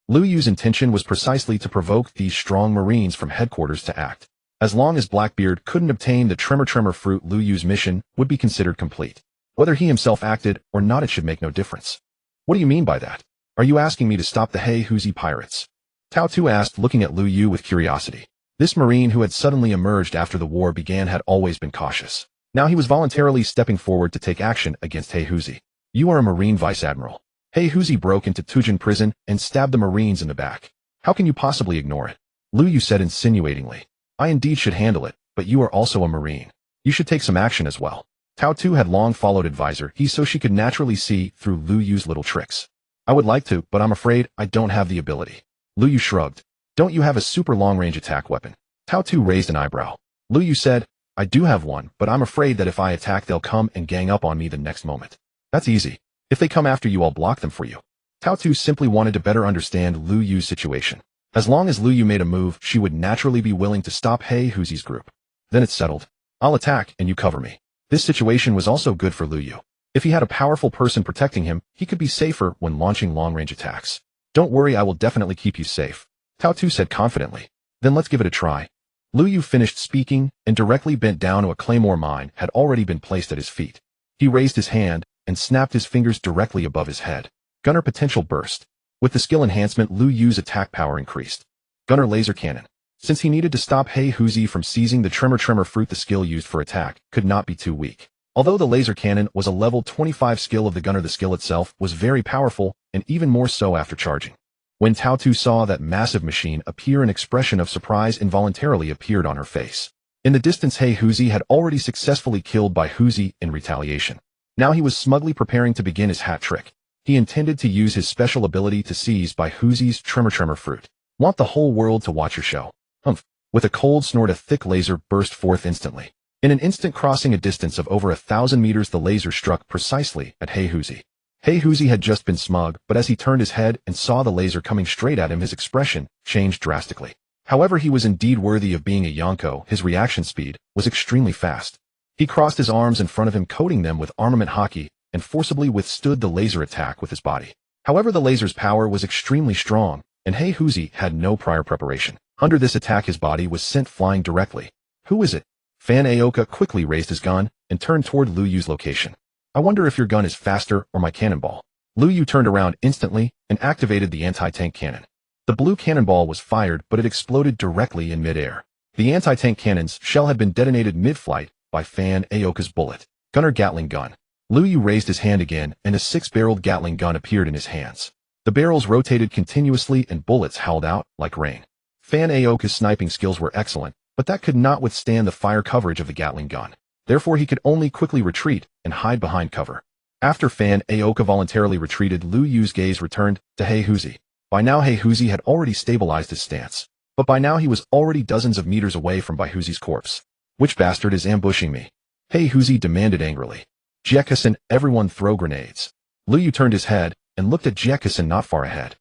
Liu Yu's intention was precisely to provoke these strong Marines from headquarters to act. As long as Blackbeard couldn't obtain the Tremor Fruit, Liu Yu's mission would be considered complete. Whether he himself acted or not, it should make no difference. What do you mean by that? Are you asking me to stop the Heihuzi pirates? Tao Tu asked, looking at Liu Yu with curiosity. This Marine, who had suddenly emerged after the war began, had always been cautious. Now he was voluntarily stepping forward to take action against Heihuzi. You are a Marine Vice Admiral. Heihuzi broke into Tujin prison and stabbed the Marines in the back. How can you possibly ignore it? Liu Yu said insinuatingly. I indeed should handle it, but you are also a Marine. You should take some action as well. Tao Tu had long followed advisor so she could naturally see through Liu Yu's little tricks. I would like to, but I'm afraid I don't have the ability. Liu Yu shrugged. Don't you have a super long-range attack weapon? Tao Tu raised an eyebrow. Liu Yu said, I do have one, but I'm afraid that if I attack, they'll come and gang up on me the next moment. That's easy. If they come after you, I'll block them for you. Tao Tu simply wanted to better understand Liu Yu's situation. As long as Liu Yu made a move, she would naturally be willing to stop Heihuzi's group. Then it's settled. I'll attack and you cover me. This situation was also good for Liu Yu. If he had a powerful person protecting him, he could be safer when launching long-range attacks. Don't worry, I will definitely keep you safe, Tao Tu said confidently. Then let's give it a try. Liu Yu finished speaking and directly bent down to a claymore mine had already been placed at his feet. He raised his hand and snapped his fingers directly above his head. Gunner potential burst. With the skill enhancement, Liu Yu's attack power increased. Gunner laser cannon. Since he needed to stop Huzi from seizing the tremor fruit, the skill used for attack could not be too weak. Although the laser cannon was a level 25 skill of the gunner, the skill itself was very powerful, and even more so after charging. When Tao Tu saw that massive machine appear, an expression of surprise involuntarily appeared on her face. In the distance, Huzi had already successfully killed by Huzi in retaliation. Now he was smugly preparing to begin his hat trick. He intended to use his special ability to seize by Huzi's tremor fruit. Want the whole world to watch your show? Humph. With a cold snort, a thick laser burst forth instantly. In an instant, crossing a distance of over 1,000 meters, the laser struck precisely at Huzi. Huzi had just been smug, but as he turned his head and saw the laser coming straight at him, his expression changed drastically. However, he was indeed worthy of being a Yonko. His reaction speed was extremely fast. He crossed his arms in front of him, coating them with armament haki, and forcibly withstood the laser attack with his body. However, the laser's power was extremely strong, and Huzi had no prior preparation. Under this attack, his body was sent flying directly. Who is it? Fan Aoka quickly raised his gun and turned toward Lu Yu's location. I wonder if your gun is faster or my cannonball. Lu Yu turned around instantly and activated the anti-tank cannon. The blue cannonball was fired, but it exploded directly in mid-air. The anti-tank cannon's shell had been detonated mid-flight by Fan Aoka's bullet. Gunner Gatling gun. Lu Yu raised his hand again, and a 6-barreled Gatling gun appeared in his hands. The barrels rotated continuously and bullets howled out like rain. Fan Aoka's sniping skills were excellent, but that could not withstand the fire coverage of the Gatling gun. Therefore, he could only quickly retreat and hide behind cover. After Fan Aoka voluntarily retreated, Lu Yu's gaze returned to Huzi. By now, Huzi had already stabilized his stance. But by now he was already dozens of meters away from Huzi's corpse. Which bastard is ambushing me? Huzi demanded angrily. Jiekasen, everyone throw grenades. Lu Yu turned his head and looked at Jiekasen not far ahead.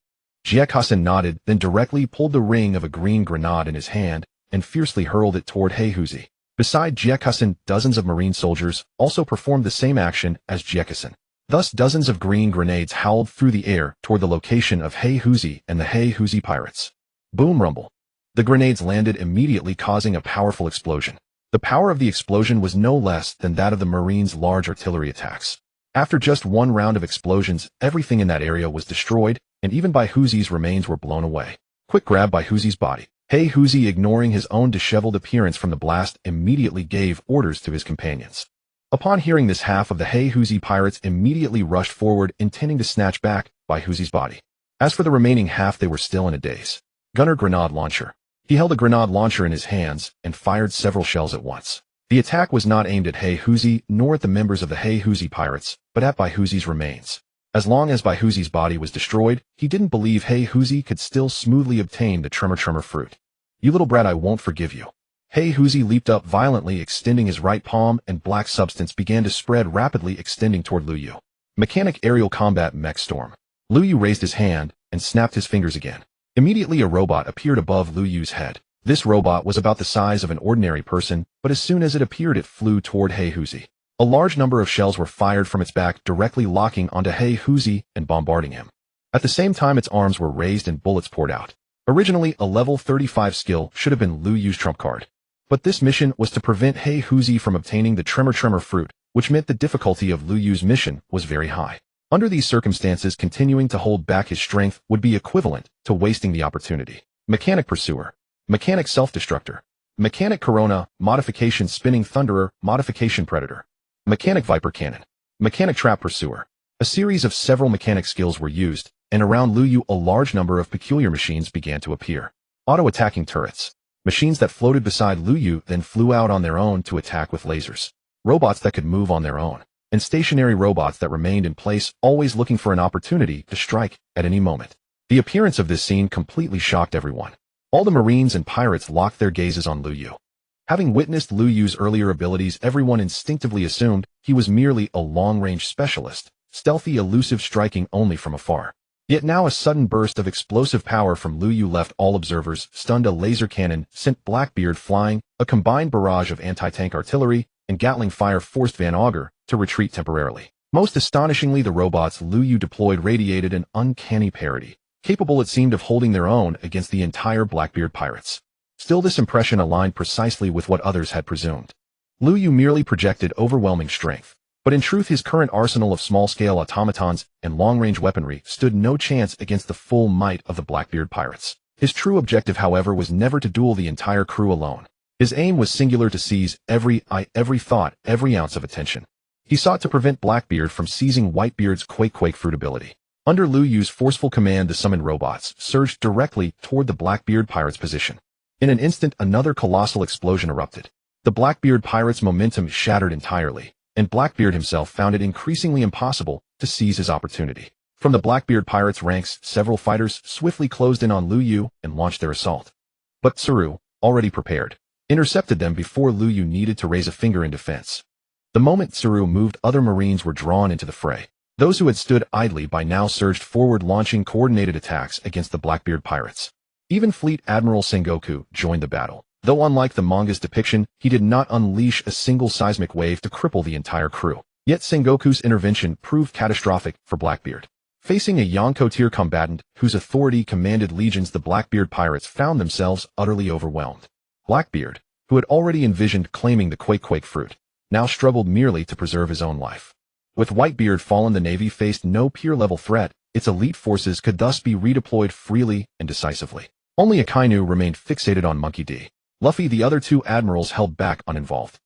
Jiekasen nodded, then directly pulled the ring of a green grenade in his hand and fiercely hurled it toward Huzi. Beside Jiekasen, dozens of marine soldiers also performed the same action as Jiekasen. Thus, dozens of green grenades howled through the air toward the location of Huzi and the Huzi pirates. Boom rumble. The grenades landed immediately, causing a powerful explosion. The power of the explosion was no less than that of the Marines' large artillery attacks. After just one round of explosions, everything in that area was destroyed, and even Huzi's remains were blown away. Quick grab by Huzi's body. Huzi, ignoring his own disheveled appearance from the blast, immediately gave orders to his companions. Upon hearing this, half of the Huzi pirates immediately rushed forward, intending to snatch back Huzi's body. As for the remaining half, they were still in a daze. Gunner Grenade Launcher. He held a grenade launcher in his hands and fired several shells at once. The attack was not aimed at Huzi nor at the members of the Huzi pirates, but at Huzi's remains. As long as Huzi's body was destroyed, he didn't believe Huzi could still smoothly obtain the tremor fruit. You little brat, I won't forgive you. Huzi leaped up violently, extending his right palm, and black substance began to spread rapidly, extending toward Lu Yu. Mechanic Aerial Combat Mech Storm. Lu Yu raised his hand and snapped his fingers again. Immediately, a robot appeared above Lu Yu's head. This robot was about the size of an ordinary person, but as soon as it appeared, it flew toward Huzi. A large number of shells were fired from its back, directly locking onto Huzi and bombarding him. At the same time, its arms were raised and bullets poured out. Originally, a level 35 skill should have been Lu Yu's trump card. But this mission was to prevent Huzi from obtaining the tremor fruit, which meant the difficulty of Lu Yu's mission was very high. Under these circumstances, continuing to hold back his strength would be equivalent to wasting the opportunity. Mechanic Pursuer. Mechanic Self-Destructor. Mechanic Corona, Modification Spinning Thunderer, Modification Predator. Mechanic Viper Cannon. Mechanic Trap Pursuer. A series of several mechanic skills were used, and around Lu Yu a large number of peculiar machines began to appear. Auto-attacking turrets. Machines that floated beside Lu Yu then flew out on their own to attack with lasers. Robots that could move on their own. And stationary robots that remained in place, always looking for an opportunity to strike at any moment. The appearance of this scene completely shocked everyone. All the Marines and pirates locked their gazes on Lu Yu. Having witnessed Lu Yu's earlier abilities, everyone instinctively assumed he was merely a long-range specialist, stealthy, elusive, striking only from afar. Yet now a sudden burst of explosive power from Lu Yu left all observers stunned. A laser cannon sent Blackbeard flying, a combined barrage of anti-tank artillery and Gatling fire forced Van Auger to retreat temporarily. Most astonishingly, the robots Lu Yu deployed radiated an uncanny parity, capable it seemed of holding their own against the entire Blackbeard pirates. Still, this impression aligned precisely with what others had presumed. Lu Yu merely projected overwhelming strength, but in truth his current arsenal of small-scale automatons and long-range weaponry stood no chance against the full might of the Blackbeard pirates. His true objective, however, was never to duel the entire crew alone. His aim was singular: to seize every eye, every thought, every ounce of attention. He sought to prevent Blackbeard from seizing Whitebeard's quake fruit ability. Under Lu Yu's forceful command, the summoned robots surged directly toward the Blackbeard pirate's position. In an instant, another colossal explosion erupted. The Blackbeard pirate's momentum shattered entirely, and Blackbeard himself found it increasingly impossible to seize his opportunity. From the Blackbeard pirates' ranks, several fighters swiftly closed in on Lu Yu and launched their assault. But Tsaru, already prepared, intercepted them before Lu Yu needed to raise a finger in defense. The moment Tsaru moved, other Marines were drawn into the fray. Those who had stood idly by now surged forward, launching coordinated attacks against the Blackbeard pirates. Even Fleet Admiral Sengoku joined the battle. Though unlike the manga's depiction, he did not unleash a single seismic wave to cripple the entire crew. Yet Sengoku's intervention proved catastrophic for Blackbeard. Facing a Yonko-tier combatant whose authority commanded legions, the Blackbeard pirates found themselves utterly overwhelmed. Blackbeard, who had already envisioned claiming the quake fruit, now struggled merely to preserve his own life. With Whitebeard fallen, the Navy faced no peer-level threat. Its elite forces could thus be redeployed freely and decisively. Only Akainu remained fixated on Monkey D. Luffy, the other two admirals, held back uninvolved.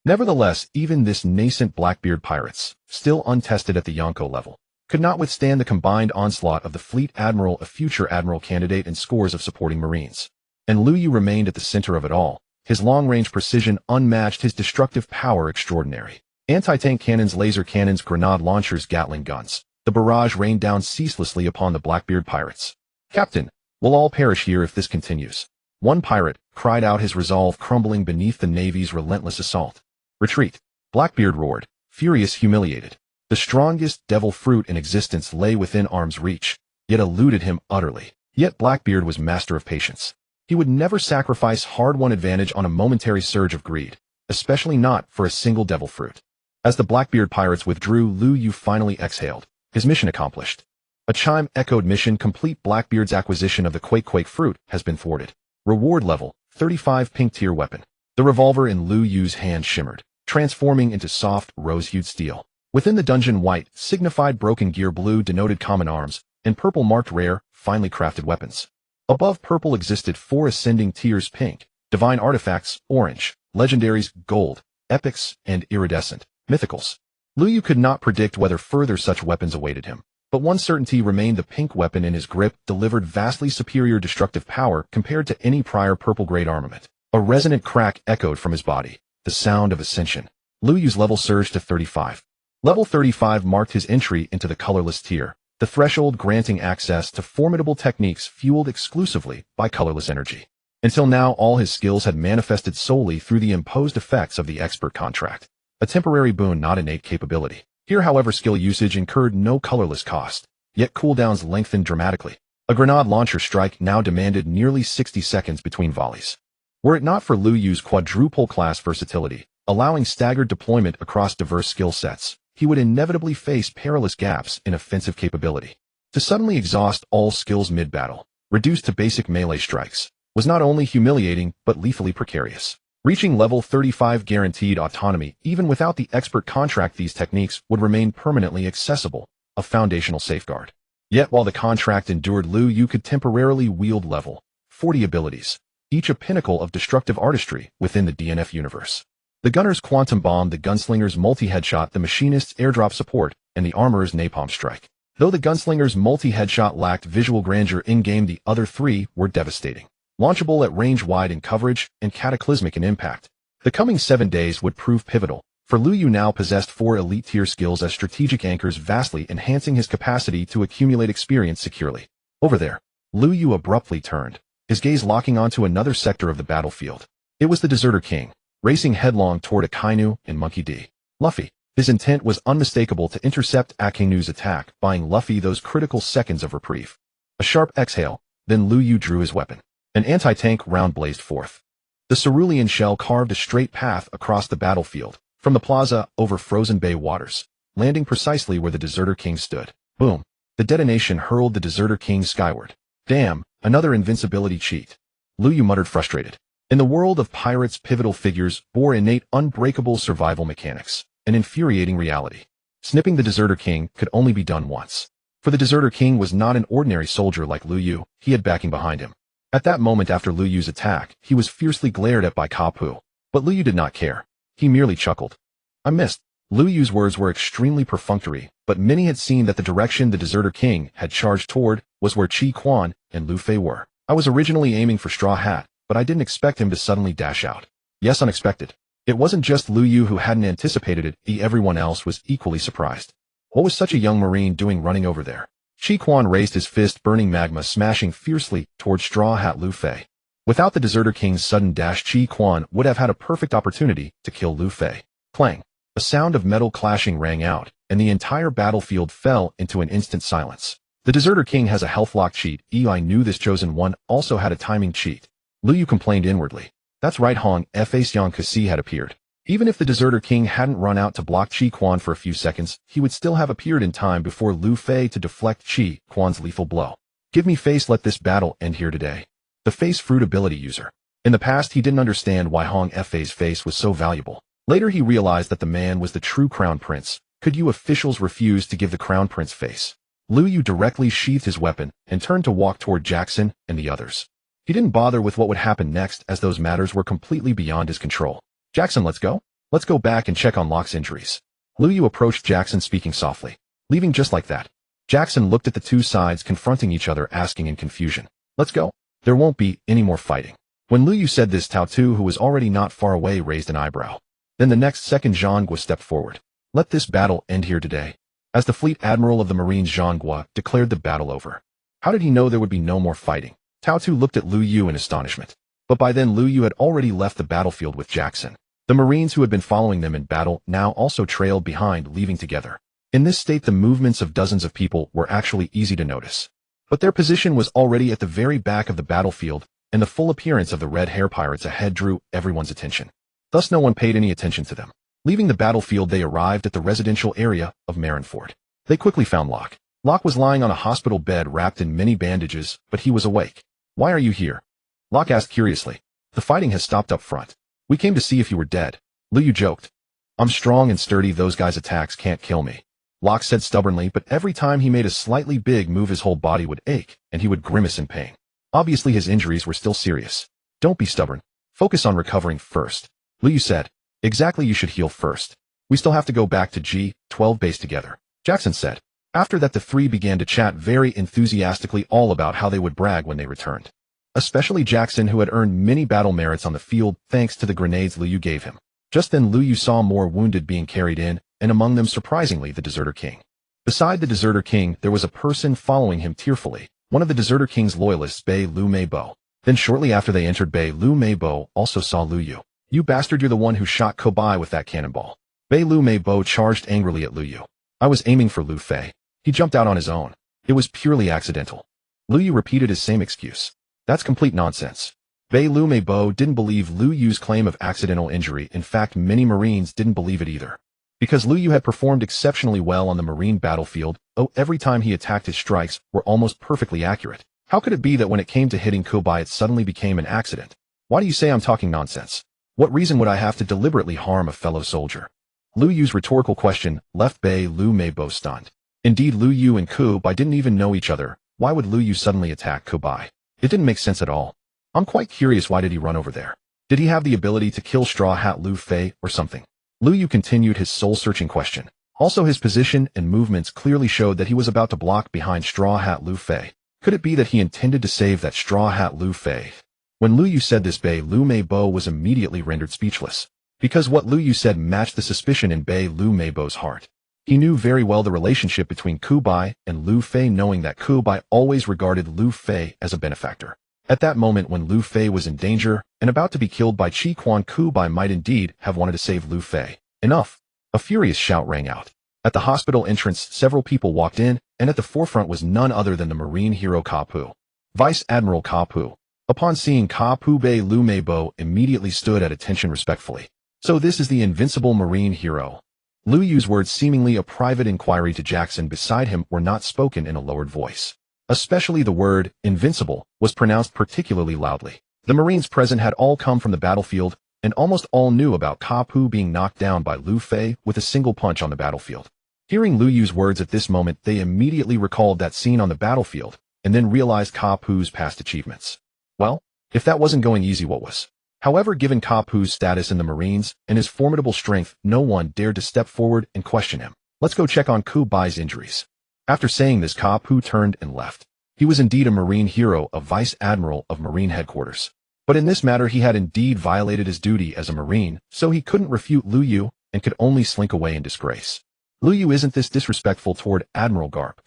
Nevertheless, even this nascent Blackbeard pirates, still untested at the Yonko level, could not withstand the combined onslaught of the Fleet Admiral, a future admiral candidate, and scores of supporting Marines. And Lu Yu remained at the center of it all, his long-range precision unmatched, his destructive power extraordinary. Anti-tank cannons, laser cannons, grenade launchers, Gatling guns. The barrage rained down ceaselessly upon the Blackbeard pirates. "Captain, we'll all perish here if this continues." One pirate cried out, his resolve crumbling beneath the Navy's relentless assault. "Retreat!" Blackbeard roared, furious, humiliated. The strongest devil fruit in existence lay within arm's reach, yet eluded him utterly. Yet Blackbeard was master of patience. He would never sacrifice hard-won advantage on a momentary surge of greed, especially not for a single devil fruit. As the Blackbeard pirates withdrew, Lu Yu finally exhaled, his mission accomplished. A chime echoed, "Mission complete. Blackbeard's acquisition of the quake fruit has been thwarted. Reward level, 35 pink tier weapon." The revolver in Lu Yu's hand shimmered, transforming into soft, rose-hued steel. Within the dungeon, white signified broken gear, blue denoted common arms, and purple marked rare, finely crafted weapons. Above purple existed 4 ascending tiers: pink, divine artifacts; orange, legendaries; gold, epics; and iridescent, mythicals. Lu Yu could not predict whether further such weapons awaited him, but one certainty remained: the pink weapon in his grip delivered vastly superior destructive power compared to any prior purple-grade armament. A resonant crack echoed from his body, the sound of ascension. Lu Yu's level surged to 35. Level 35 marked his entry into the colorless tier, the threshold granting access to formidable techniques fueled exclusively by colorless energy. Until now, all his skills had manifested solely through the imposed effects of the expert contract, a temporary boon, not innate capability. Here, however, skill usage incurred no colorless cost, yet cooldowns lengthened dramatically. A grenade launcher strike now demanded nearly 60 seconds between volleys. Were it not for Lu Yu's quadruple class versatility, allowing staggered deployment across diverse skill sets, he would inevitably face perilous gaps in offensive capability. To suddenly exhaust all skills mid-battle, reduced to basic melee strikes, was not only humiliating but lethally precarious. Reaching level 35 guaranteed autonomy. Even without the expert contract, these techniques would remain permanently accessible, a foundational safeguard. Yet while the contract endured, Lu Yu could temporarily wield level 40 abilities, each a pinnacle of destructive artistry within the DNF universe. The gunner's quantum bomb, the gunslinger's multi-headshot, the machinist's airdrop support, and the armorer's napalm strike. Though the gunslinger's multi-headshot lacked visual grandeur in-game, the other 3 were devastating. Launchable at range, wide in coverage, and cataclysmic in impact. The coming 7 days would prove pivotal, for Lu Yu now possessed 4 elite-tier skills as strategic anchors, vastly enhancing his capacity to accumulate experience securely. Over there, Lu Yu abruptly turned, his gaze locking onto another sector of the battlefield. It was the Deserter King, racing headlong toward Akainu and Monkey D. Luffy. His intent was unmistakable: to intercept Akainu's attack, buying Luffy those critical seconds of reprieve. A sharp exhale, then Lu Yu drew his weapon. An anti-tank round blazed forth. The cerulean shell carved a straight path across the battlefield, from the plaza over frozen bay waters, landing precisely where the Deserter King stood. Boom! The detonation hurled the Deserter King skyward. Damn, another invincibility cheat. Lu Yu muttered, frustrated. In the world of pirates, pivotal figures bore innate, unbreakable survival mechanics, an infuriating reality. Snipping the Deserter King could only be done once. For the Deserter King was not an ordinary soldier like Lu Yu, he had backing behind him. At that moment after Lu Yu's attack, he was fiercely glared at by Ka Pu. But Lu Yu did not care. He merely chuckled. I missed. Lu Yu's words were extremely perfunctory, but many had seen that the direction the Deserter King had charged toward was where Chi Quan and Lu Fei were. I was originally aiming for Straw Hat, but I didn't expect him to suddenly dash out. Yes, unexpected. It wasn't just Lu Yu who hadn't anticipated it, everyone else was equally surprised. What was such a young Marine doing running over there? Chi Quan raised his fist, burning magma smashing fiercely toward Straw Hat Lu Fei. Without the Deserter King's sudden dash, Chi Quan would have had a perfect opportunity to kill Lu Fei. Clang. A sound of metal clashing rang out, and the entire battlefield fell into an instant silence. The Deserter King has a health lock cheat. I knew this chosen one also had a timing cheat. Lu Yu complained inwardly. That's right, Hong Fa Xiang Kasi had appeared. Even if the Deserter King hadn't run out to block Chi Quan for a few seconds, he would still have appeared in time before Lu Fei to deflect Chi Quan's lethal blow. Give me face, let this battle end here today. The face fruit ability user. In the past, he didn't understand why Hong Fa's face was so valuable. Later he realized that the man was the true Crown Prince. Could you officials refuse to give the Crown Prince face? Lu Yu directly sheathed his weapon and turned to walk toward Jackson and the others. He didn't bother with what would happen next as those matters were completely beyond his control. Jackson, let's go. Let's go back and check on Locke's injuries. Lu Yu approached Jackson speaking softly. Leaving just like that. Jackson looked at the two sides confronting each other, asking in confusion. Let's go. There won't be any more fighting. When Lu Yu said this, Tao Tu, who was already not far away, raised an eyebrow. Then the next second Zhang Guo stepped forward. Let this battle end here today. As the fleet admiral of the Marines, Zhang Guo declared the battle over. How did he know there would be no more fighting? Tao Tu looked at Lu Yu in astonishment. But by then Lu Yu had already left the battlefield with Jackson. The Marines who had been following them in battle now also trailed behind, leaving together. In this state, the movements of dozens of people were actually easy to notice. But their position was already at the very back of the battlefield, and the full appearance of the red hair pirates ahead drew everyone's attention. Thus no one paid any attention to them. Leaving the battlefield, they arrived at the residential area of Marineford. They quickly found Locke. Locke was lying on a hospital bed wrapped in many bandages, but he was awake. Why are you here? Locke asked curiously. The fighting has stopped up front. We came to see if you were dead. Lu Yu joked. I'm strong and sturdy, those guys' attacks can't kill me. Locke said stubbornly, but every time he made a slightly big move his whole body would ache, and he would grimace in pain. Obviously his injuries were still serious. Don't be stubborn. Focus on recovering first. Lu Yu said. Exactly, you should heal first. We still have to go back to G12 base together. Jackson said. After that the three began to chat very enthusiastically all about how they would brag when they returned. Especially Jackson, who had earned many battle merits on the field thanks to the grenades Lu Yu gave him. Just then Lu Yu saw more wounded being carried in, and among them surprisingly the Deserter King. Beside the Deserter King there was a person following him tearfully, one of the Deserter King's loyalists, Bei Lu Mei Bo. Then shortly after they entered, Bei Lu Mei Bo also saw Lu Yu. You bastard, you're the one who shot Kobai with that cannonball. Bei Lu Mei Bo charged angrily at Lu Yu. I was aiming for Lu Fei. He jumped out on his own. It was purely accidental. Lu Yu repeated his same excuse. That's complete nonsense. Bei Lu Mei Bo didn't believe Lu Yu's claim of accidental injury. In fact, many Marines didn't believe it either. Because Lu Yu had performed exceptionally well on the Marine battlefield, every time he attacked his strikes were almost perfectly accurate. How could it be that when it came to hitting Kobai it suddenly became an accident? Why do you say I'm talking nonsense? What reason would I have to deliberately harm a fellow soldier? Lu Yu's rhetorical question left Bei Lu Mei Bo stunned. Indeed, Lu Yu and Kobai didn't even know each other. Why would Lu Yu suddenly attack Kobai? It didn't make sense at all. I'm quite curious, why did he run over there? Did he have the ability to kill Straw Hat Lu Fei or something? Lu Yu continued his soul-searching question. Also, his position and movements clearly showed that he was about to block behind Straw Hat Lu Fei. Could it be that he intended to save that Straw Hat Lu Fei? When Lu Yu said this, Bei Lu Mei Bo was immediately rendered speechless. Because what Lu Yu said matched the suspicion in Bei Lu Mei Bo's heart. He knew very well the relationship between Kobai and Lu Fei, knowing that Kobai always regarded Lu Fei as a benefactor. At that moment when Lu Fei was in danger and about to be killed by Chi Quan, Kobai might indeed have wanted to save Lu Fei. Enough! A furious shout rang out. At the hospital entrance, several people walked in, and at the forefront was none other than the Marine hero Ka Pu. Vice Admiral Ka Pu. Upon seeing Ka Pu, Bei Lu Mei Bo immediately stood at attention respectfully. So this is the invincible Marine hero. Lu Yu's words, seemingly a private inquiry to Jackson beside him, were not spoken in a lowered voice. Especially the word, invincible, was pronounced particularly loudly. The Marines present had all come from the battlefield, and almost all knew about Ka Pu being knocked down by Lu Fei with a single punch on the battlefield. Hearing Lu Yu's words at this moment, they immediately recalled that scene on the battlefield, and then realized Ka Pu's past achievements. Well, if that wasn't going easy, what was? However, given Kapu's status in the Marines and his formidable strength, no one dared to step forward and question him. Let's go check on Kubai's injuries. After saying this, Kapu turned and left. He was indeed a Marine hero, a Vice Admiral of Marine Headquarters. But in this matter, he had indeed violated his duty as a Marine, so he couldn't refute Liu Yu and could only slink away in disgrace. Liu Yu, isn't this disrespectful toward Admiral Garp?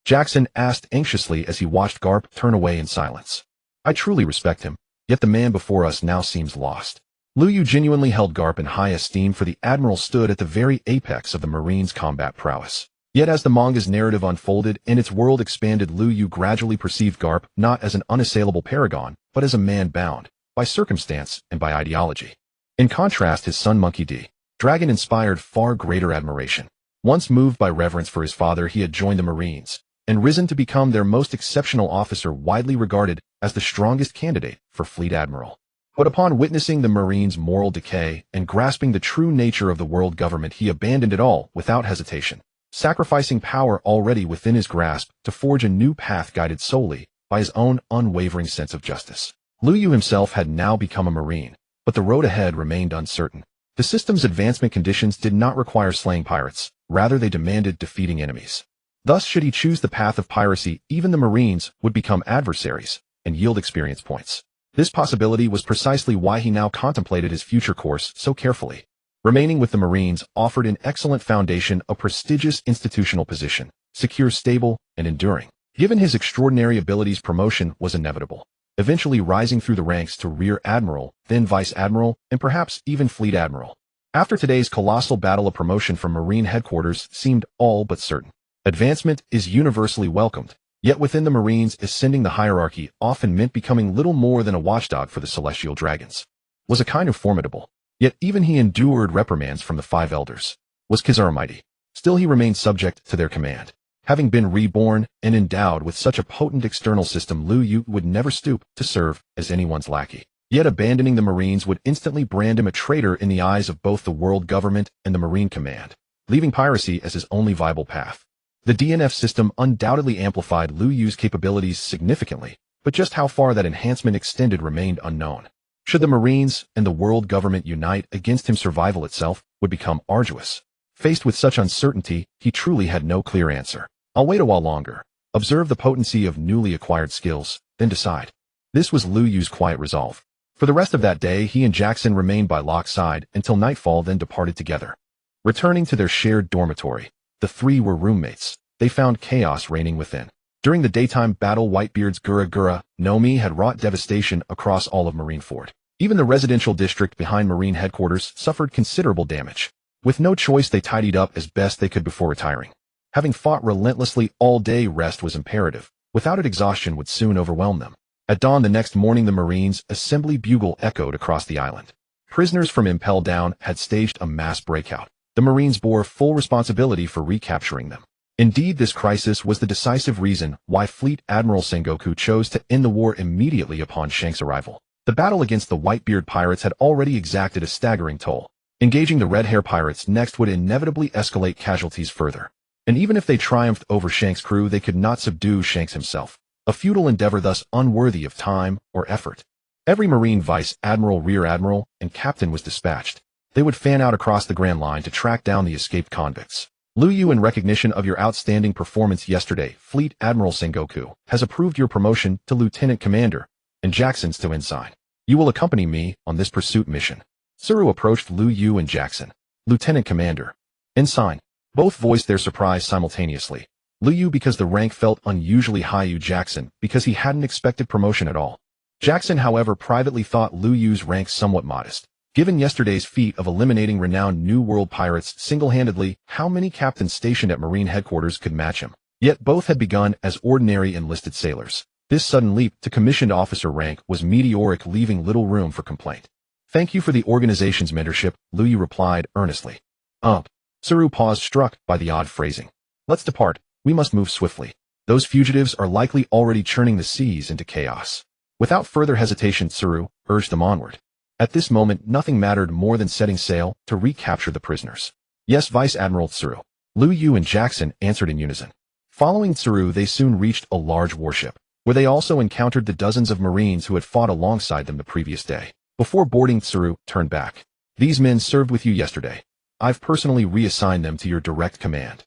Jackson asked anxiously as he watched Garp turn away in silence. I truly respect him, yet the man before us now seems lost. Liu Yu genuinely held Garp in high esteem, for the Admiral stood at the very apex of the Marines' combat prowess. Yet as the manga's narrative unfolded and its world expanded, Liu Yu gradually perceived Garp not as an unassailable paragon, but as a man bound by circumstance and by ideology. In contrast, his son Monkey D. Dragon inspired far greater admiration. Once moved by reverence for his father, he had joined the Marines and risen to become their most exceptional officer, widely regarded as the strongest candidate for Fleet Admiral. But upon witnessing the Marines' moral decay and grasping the true nature of the world government, he abandoned it all without hesitation, sacrificing power already within his grasp to forge a new path guided solely by his own unwavering sense of justice. Liu Yu himself had now become a Marine, but the road ahead remained uncertain. The system's advancement conditions did not require slaying pirates, rather they demanded defeating enemies. Thus, should he choose the path of piracy, even the Marines would become adversaries and yield experience points. This possibility was precisely why he now contemplated his future course so carefully. Remaining with the Marines offered an excellent foundation, a prestigious institutional position, secure, stable, and enduring. Given his extraordinary abilities, promotion was inevitable, eventually rising through the ranks to Rear Admiral, then Vice Admiral, and perhaps even Fleet Admiral. After today's colossal battle, a promotion from Marine Headquarters seemed all but certain. Advancement is universally welcomed, yet within the Marines, ascending the hierarchy often meant becoming little more than a watchdog for the Celestial Dragons. Was a kind of formidable. Yet even he endured reprimands from the five elders. Was Kizaru mighty? Still he remained subject to their command. Having been reborn and endowed with such a potent external system, Liu Yu would never stoop to serve as anyone's lackey. Yet abandoning the Marines would instantly brand him a traitor in the eyes of both the world government and the Marine command, leaving piracy as his only viable path. The DNF system undoubtedly amplified Liu Yu's capabilities significantly, but just how far that enhancement extended remained unknown. Should the Marines and the world government unite against him, survival itself would become arduous. Faced with such uncertainty, he truly had no clear answer. I'll wait a while longer, observe the potency of newly acquired skills, then decide. This was Liu Yu's quiet resolve. For the rest of that day, he and Jackson remained by Locke's side until nightfall, then departed together. Returning to their shared dormitory, the three were roommates. They found chaos reigning within. During the daytime battle, Whitebeard's Gura Gura Nomi had wrought devastation across all of Marineford. Even the residential district behind Marine Headquarters suffered considerable damage. With no choice, they tidied up as best they could before retiring. Having fought relentlessly all day, rest was imperative. Without it, exhaustion would soon overwhelm them. At dawn the next morning, the Marines' assembly bugle echoed across the island. Prisoners from Impel Down had staged a mass breakout. The Marines bore full responsibility for recapturing them. Indeed, this crisis was the decisive reason why Fleet Admiral Sengoku chose to end the war immediately upon Shank's arrival. The battle against the Whitebeard pirates had already exacted a staggering toll. Engaging the Red Hair pirates next would inevitably escalate casualties further. And even if they triumphed over Shank's crew, they could not subdue Shanks himself. A futile endeavor, thus unworthy of time or effort. Every Marine Vice Admiral, Rear Admiral, and Captain was dispatched. They would fan out across the Grand Line to track down the escaped convicts. Liu Yu, in recognition of your outstanding performance yesterday, Fleet Admiral Sengoku has approved your promotion to Lieutenant Commander, and Jackson's to Ensign. You will accompany me on this pursuit mission. Tsuru approached Liu Yu and Jackson. Lieutenant Commander. Ensign. Both voiced their surprise simultaneously. Liu Yu because the rank felt unusually high, Yu Jackson because he hadn't expected promotion at all. Jackson, however, privately thought Liu Yu's rank somewhat modest. Given yesterday's feat of eliminating renowned New World pirates single-handedly, how many captains stationed at Marine Headquarters could match him? Yet both had begun as ordinary enlisted sailors. This sudden leap to commissioned officer rank was meteoric, leaving little room for complaint. Thank you for the organization's mentorship, Liu Yu replied earnestly. Tsuru paused, struck by the odd phrasing. Let's depart. We must move swiftly. Those fugitives are likely already churning the seas into chaos. Without further hesitation, Tsuru urged them onward. At this moment, nothing mattered more than setting sail to recapture the prisoners. Yes, Vice Admiral Tsuru. Liu Yu and Jackson answered in unison. Following Tsuru, they soon reached a large warship. where they also encountered the dozens of Marines who had fought alongside them the previous day. Before boarding, Tsuru turned back. These men served with you yesterday. I've personally reassigned them to your direct command.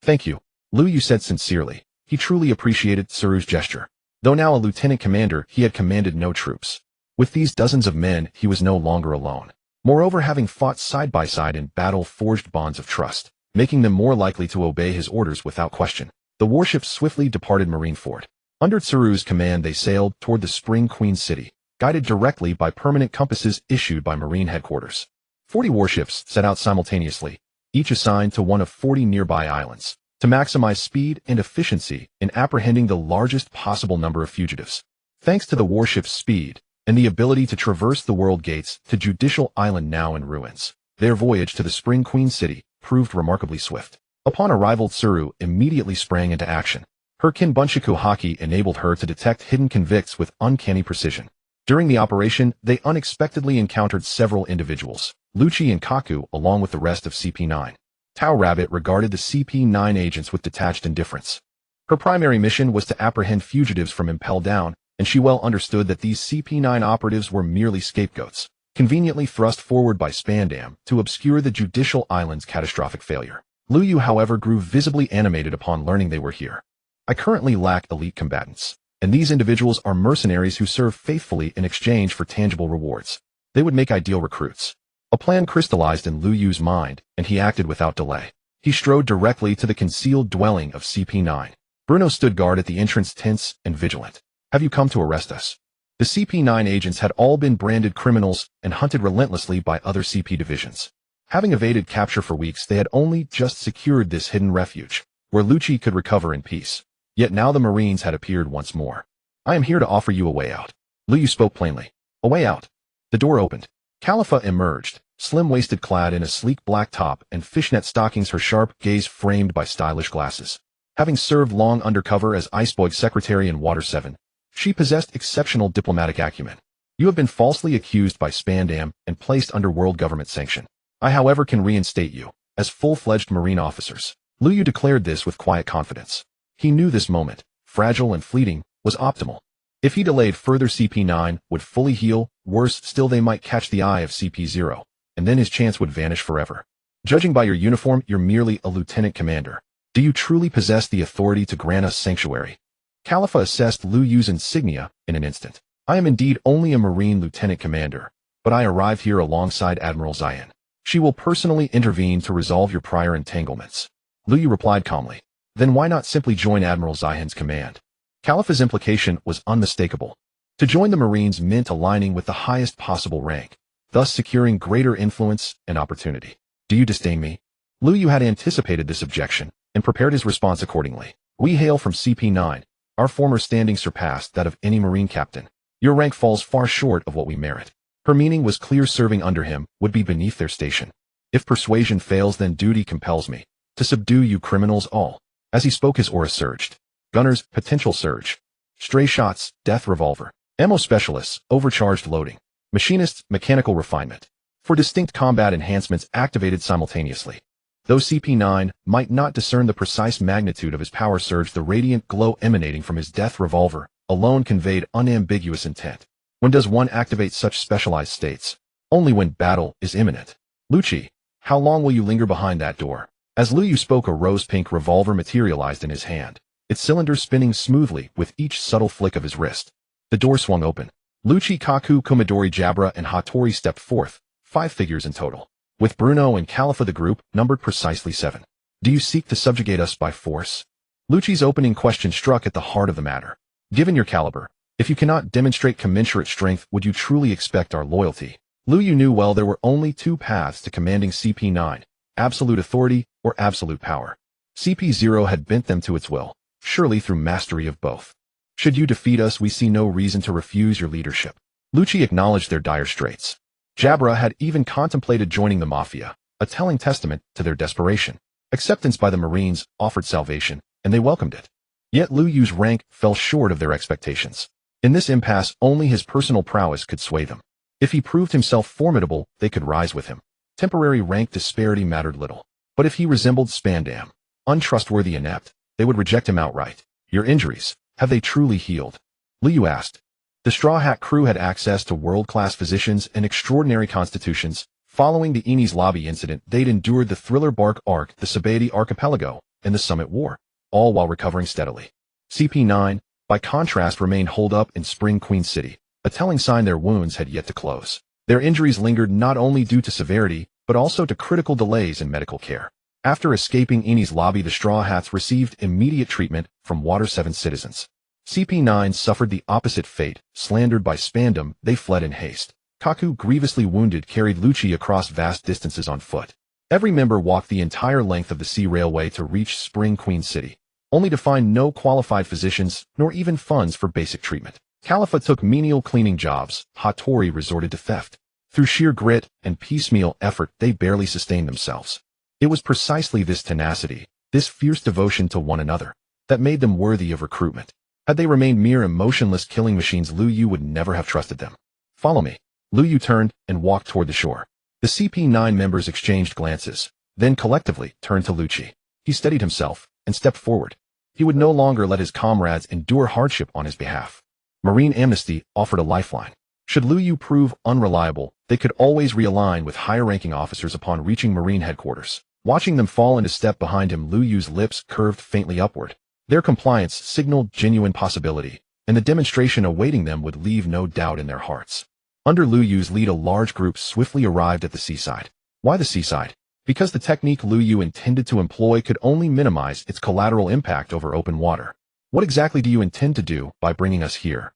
Thank you, Liu Yu said sincerely. He truly appreciated Tsuru's gesture. Though now a lieutenant commander, he had commanded no troops. With these dozens of men, he was no longer alone. Moreover, having fought side by side in battle forged bonds of trust, making them more likely to obey his orders without question. The warships swiftly departed Marineford. Under Tsuru's command, they sailed toward the Spring Queen City, guided directly by permanent compasses issued by Marine headquarters. 40 warships set out simultaneously, each assigned to one of 40 nearby islands, to maximize speed and efficiency in apprehending the largest possible number of fugitives. Thanks to the warship's speed and the ability to traverse the world gates to Judicial Island now in ruins, their voyage to the Spring Queen City proved remarkably swift. Upon arrival, Tsuru immediately sprang into action. Her Kinbunshiku Haki enabled her to detect hidden convicts with uncanny precision. During the operation, they unexpectedly encountered several individuals, Lucci and Kaku along with the rest of CP9. Tao Rabbit regarded the CP9 agents with detached indifference. Her primary mission was to apprehend fugitives from Impel Down, and she well understood that these CP9 operatives were merely scapegoats, conveniently thrust forward by Spandam to obscure the Judicial Island's catastrophic failure. Liu Yu, however, grew visibly animated upon learning they were here. I currently lack elite combatants, and these individuals are mercenaries who serve faithfully in exchange for tangible rewards. They would make ideal recruits. A plan crystallized in Liu Yu's mind, and he acted without delay. He strode directly to the concealed dwelling of CP9. Bruno stood guard at the entrance, tense and vigilant. Have you come to arrest us? The CP9 agents had all been branded criminals and hunted relentlessly by other CP divisions. Having evaded capture for weeks, they had only just secured this hidden refuge, where Lucci could recover in peace. Yet now the Marines had appeared once more. I am here to offer you a way out. Liu Yu spoke plainly. A way out. The door opened. Khalifa emerged, slim-waisted, clad in a sleek black top and fishnet stockings, her sharp gaze framed by stylish glasses. Having served long undercover as Iceboy's secretary in Water 7, she possessed exceptional diplomatic acumen. You have been falsely accused by Spandam and placed under world government sanction. I, however, can reinstate you as full-fledged Marine officers. Liu Yu declared this with quiet confidence. He knew this moment, fragile and fleeting, was optimal. If he delayed further, CP9 would fully heal. Worse still, they might catch the eye of CP0, and then his chance would vanish forever. Judging by your uniform, you're merely a lieutenant commander. Do you truly possess the authority to grant us sanctuary? Khalifa assessed Liu Yu's insignia in an instant. I am indeed only a Marine lieutenant commander, but I arrived here alongside Admiral Zion. She will personally intervene to resolve your prior entanglements. Liu Yu replied calmly. Then why not simply join Admiral Zion's command? Khalifa's implication was unmistakable. To join the Marines meant aligning with the highest possible rank, thus securing greater influence and opportunity. Do you disdain me? Liu Yu had anticipated this objection and prepared his response accordingly. We hail from CP9. Our former standing surpassed that of any Marine captain. Your rank falls far short of what we merit. Her meaning was clear. Serving under him would be beneath their station. If persuasion fails, then duty compels me to subdue you criminals all. As he spoke, his aura surged. Gunners, potential surge. Stray shots, death revolver. Ammo specialists, overcharged loading. Machinists, mechanical refinement. For distinct combat enhancements activated simultaneously. Though CP9 might not discern the precise magnitude of his power surge, the radiant glow emanating from his death revolver alone conveyed unambiguous intent. When does one activate such specialized states? Only when battle is imminent. Lucci, how long will you linger behind that door? As Liu Yu spoke, a rose-pink revolver materialized in his hand, its cylinder spinning smoothly with each subtle flick of his wrist. The door swung open. Lucci, Kaku, Kumadori, Jabra, and Hattori stepped forth, 5 figures in total. With Bruno and Khalifa, the group numbered precisely 7. Do you seek to subjugate us by force? Lucci's opening question struck at the heart of the matter. Given your caliber, if you cannot demonstrate commensurate strength, would you truly expect our loyalty? Liu Yu knew well there were only 2 paths to commanding CP9, absolute authority or absolute power. CP0 had bent them to its will, surely through mastery of both. Should you defeat us, we see no reason to refuse your leadership. Lucci acknowledged their dire straits. Jabra had even contemplated joining the Mafia, a telling testament to their desperation. Acceptance by the Marines offered salvation, and they welcomed it. Yet Liu Yu's rank fell short of their expectations. In this impasse, only his personal prowess could sway them. If he proved himself formidable, they could rise with him. Temporary rank disparity mattered little. But if he resembled Spandam, untrustworthy, inept, they would reject him outright. Your injuries, Have they truly healed? Liu Yu asked. The Straw Hat crew had access to world-class physicians and extraordinary constitutions. Following the Eni's lobby incident, they'd endured the Thriller Bark Arc, the Sabaody Archipelago, and the Summit War, all while recovering steadily. CP9, by contrast, remained holed up in Spring Queen City, a telling sign their wounds had yet to close. Their injuries lingered not only due to severity, but also to critical delays in medical care. After escaping Eni's lobby, the Straw Hats received immediate treatment from Water 7 citizens. CP9 suffered the opposite fate. Slandered by Spandam, they fled in haste. Kaku, grievously wounded, carried Lucci across vast distances on foot. Every member walked the entire length of the sea railway to reach Spring Queen City, only to find no qualified physicians, nor even funds for basic treatment. Khalifa took menial cleaning jobs. Hattori resorted to theft. Through sheer grit and piecemeal effort, they barely sustained themselves. It was precisely this tenacity, this fierce devotion to one another, that made them worthy of recruitment. Had they remained mere emotionless killing machines, Liu Yu would never have trusted them. Follow me. Liu Yu turned and walked toward the shore. The CP9 members exchanged glances, then collectively turned to Lucci. He steadied himself and stepped forward. He would no longer let his comrades endure hardship on his behalf. Marine amnesty offered a lifeline. Should Liu Yu prove unreliable, they could always realign with higher-ranking officers upon reaching Marine headquarters. Watching them fall into step behind him, Liu Yu's lips curved faintly upward. Their compliance signaled genuine possibility, and the demonstration awaiting them would leave no doubt in their hearts. Under Liu Yu's lead, a large group swiftly arrived at the seaside. Why the seaside? Because the technique Liu Yu intended to employ could only minimize its collateral impact over open water. What exactly do you intend to do by bringing us here?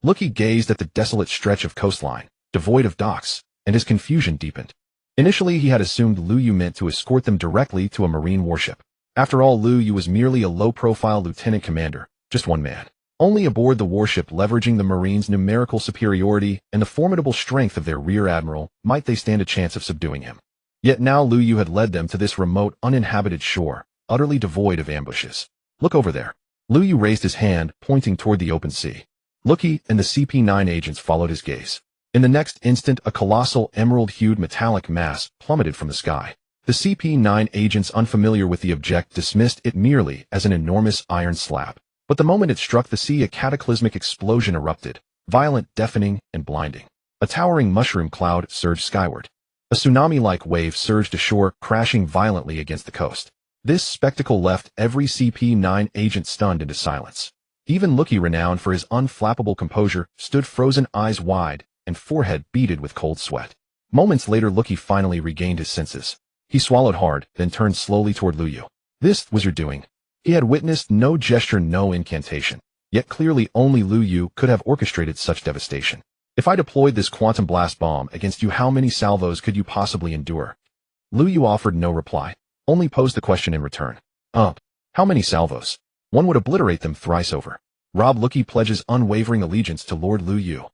Lucci gazed at the desolate stretch of coastline, devoid of docks, and his confusion deepened. Initially, he had assumed Liu Yu meant to escort them directly to a marine warship. After all, Liu Yu was merely a low-profile lieutenant commander, just one man. Only aboard the warship, leveraging the Marines' numerical superiority and the formidable strength of their rear admiral, might they stand a chance of subduing him. Yet now Liu Yu had led them to this remote, uninhabited shore, utterly devoid of ambushes. Look over there. Liu Yu raised his hand, pointing toward the open sea. Lucci and the CP9 agents followed his gaze. In the next instant, a colossal emerald-hued metallic mass plummeted from the sky. The CP9 agents, unfamiliar with the object, dismissed it merely as an enormous iron slab. But the moment it struck the sea, a cataclysmic explosion erupted, violent, deafening, and blinding. A towering mushroom cloud surged skyward. A tsunami-like wave surged ashore, crashing violently against the coast. This spectacle left every CP9 agent stunned into silence. Even Lucci, renowned for his unflappable composure, stood frozen, eyes wide, and forehead beaded with cold sweat. Moments later, Lucci finally regained his senses. He swallowed hard, then turned slowly toward Liu Yu. This was your doing. He had witnessed no gesture, no incantation. Yet clearly only Liu Yu could have orchestrated such devastation. If I deployed this quantum blast bomb against you, how many salvos could you possibly endure? Liu Yu offered no reply, only posed the question in return. How many salvos? One would obliterate them thrice over. Rob Lucci pledges unwavering allegiance to Lord Liu Yu.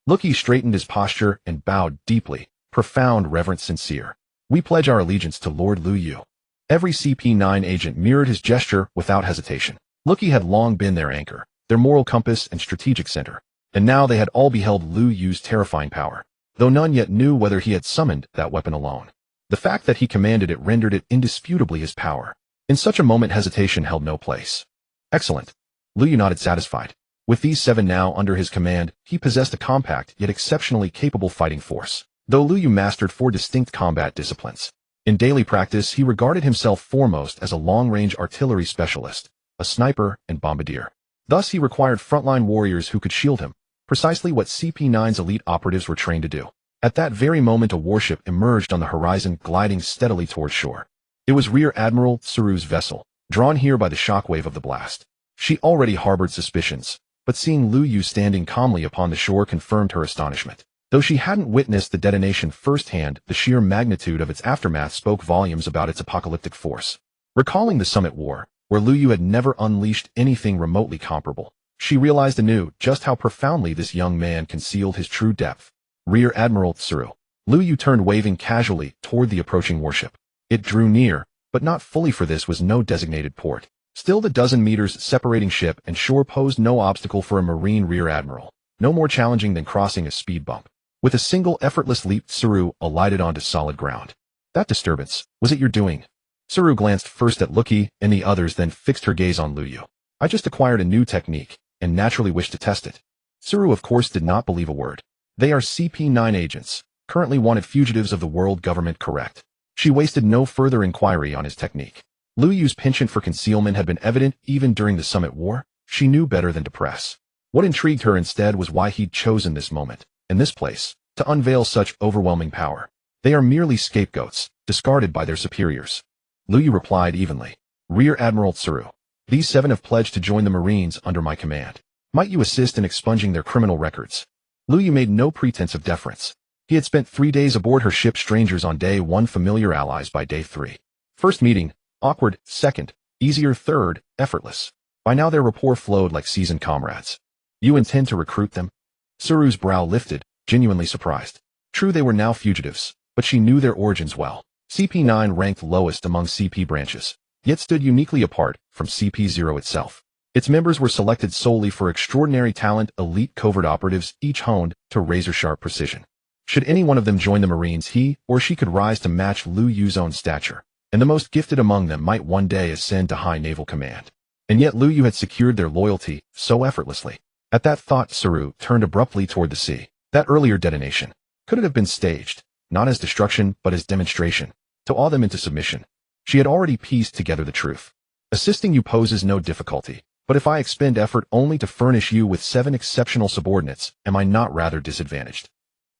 Lucci straightened his posture and bowed deeply, profound, reverent, sincere. We pledge our allegiance to Lord Liu Yu. Every CP9 agent mirrored his gesture without hesitation. Lucci had long been their anchor, their moral compass and strategic center, and now they had all beheld Liu Yu's terrifying power, though none yet knew whether he had summoned that weapon alone. The fact that he commanded it rendered it indisputably his power. In such a moment, hesitation held no place. Excellent. Liu Yu nodded, satisfied. With these 7 now under his command, he possessed a compact yet exceptionally capable fighting force. Though Liu Yu mastered 4 distinct combat disciplines, in daily practice he regarded himself foremost as a long-range artillery specialist, a sniper and bombardier. Thus he required frontline warriors who could shield him, precisely what CP9's elite operatives were trained to do. At that very moment, a warship emerged on the horizon, gliding steadily toward shore. It was Rear Admiral Tsuru's vessel, drawn here by the shockwave of the blast. She already harbored suspicions, but seeing Liu Yu standing calmly upon the shore confirmed her astonishment. Though she hadn't witnessed the detonation firsthand, the sheer magnitude of its aftermath spoke volumes about its apocalyptic force. Recalling the Summit War, where Liu Yu had never unleashed anything remotely comparable, she realized anew just how profoundly this young man concealed his true depth. Rear Admiral Tsuru. Liu Yu turned, waving casually toward the approaching warship. It drew near, but not fully, for this was no designated port. Still, the dozen meters separating ship and shore posed no obstacle for a Marine Rear Admiral, no more challenging than crossing a speed bump. With a single effortless leap, Tsuru alighted onto solid ground. That disturbance, was it your doing? Tsuru glanced first at Lucci and the others, then fixed her gaze on Liu Yu. I just acquired a new technique, and naturally wished to test it. Tsuru of course did not believe a word. They are CP9 agents, currently wanted fugitives of the world government, correct? She wasted no further inquiry on his technique. Lu Yu's penchant for concealment had been evident even during the Summit War. She knew better than to press. What intrigued her instead was why he'd chosen this moment, and this place, to unveil such overwhelming power. They are merely scapegoats, discarded by their superiors. Lu Yu replied evenly. Rear Admiral Tsuru. These 7 have pledged to join the Marines under my command. Might you assist in expunging their criminal records? Lu Yu made no pretense of deference. He had spent 3 days aboard her ship, strangers on day 1, familiar allies by day 3. First meeting, awkward; second, easier; third, effortless. By now their rapport flowed like seasoned comrades. You intend to recruit them? Tsuru's brow lifted, genuinely surprised. True, they were now fugitives, but she knew their origins well. CP9 ranked lowest among CP branches, yet stood uniquely apart from CP0 itself. Its members were selected solely for extraordinary talent, elite covert operatives, each honed to razor-sharp precision. Should any one of them join the Marines, he or she could rise to match Lu Yu's own stature, and the most gifted among them might one day ascend to high naval command. And yet Lu Yu had secured their loyalty so effortlessly. At that thought, Tsuru turned abruptly toward the sea. That earlier detonation, could it have been staged, not as destruction but as demonstration, to awe them into submission? She had already pieced together the truth. Assisting you poses no difficulty, but if I expend effort only to furnish you with 7 exceptional subordinates, am I not rather disadvantaged?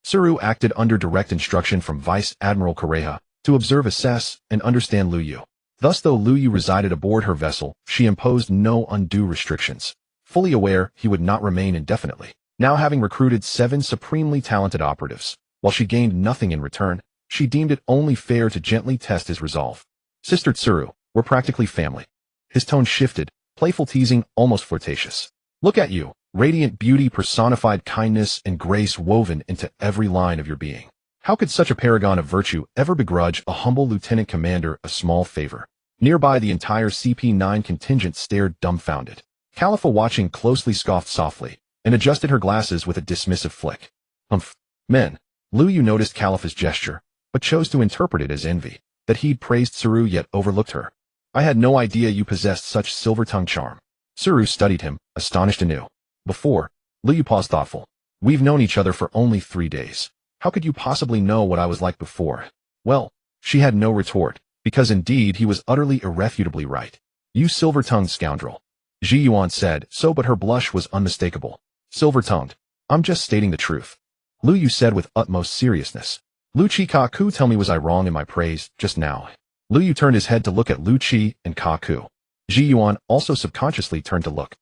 Tsuru acted under direct instruction from Vice Admiral Kureha to observe, assess, and understand Lu Yu. Thus, though Lu Yu resided aboard her vessel, she imposed no undue restrictions. Fully aware he would not remain indefinitely. Now, having recruited 7 supremely talented operatives, while she gained nothing in return, she deemed it only fair to gently test his resolve. Sister Tsuru, we're practically family. His tone shifted, playful, teasing, almost flirtatious. Look at you, radiant beauty, personified kindness and grace woven into every line of your being. How could such a paragon of virtue ever begrudge a humble lieutenant commander a small favor? Nearby, the entire CP9 contingent stared dumbfounded. Khalifa, watching closely, scoffed softly and adjusted her glasses with a dismissive flick. Humph. Men. Lu Yu noticed Khalifa's gesture, but chose to interpret it as envy, that he'd praised Tsuru yet overlooked her. I had no idea you possessed such silver-tongued charm. Tsuru studied him, astonished anew. Before, Lu Yu paused, thoughtful. We've known each other for only 3 days. How could you possibly know what I was like before? Well, she had no retort, because indeed he was utterly irrefutably right. You silver-tongued scoundrel. Ji Yuan said so, but her blush was unmistakable. Silver-tongued. I'm just stating the truth. Lu Yu said with utmost seriousness. Lu Qi, Ka-ku, tell me, was I wrong in my praise just now? Lu Yu turned his head to look at Lu Qi and Ka-ku. Ji Yuan also subconsciously turned to look.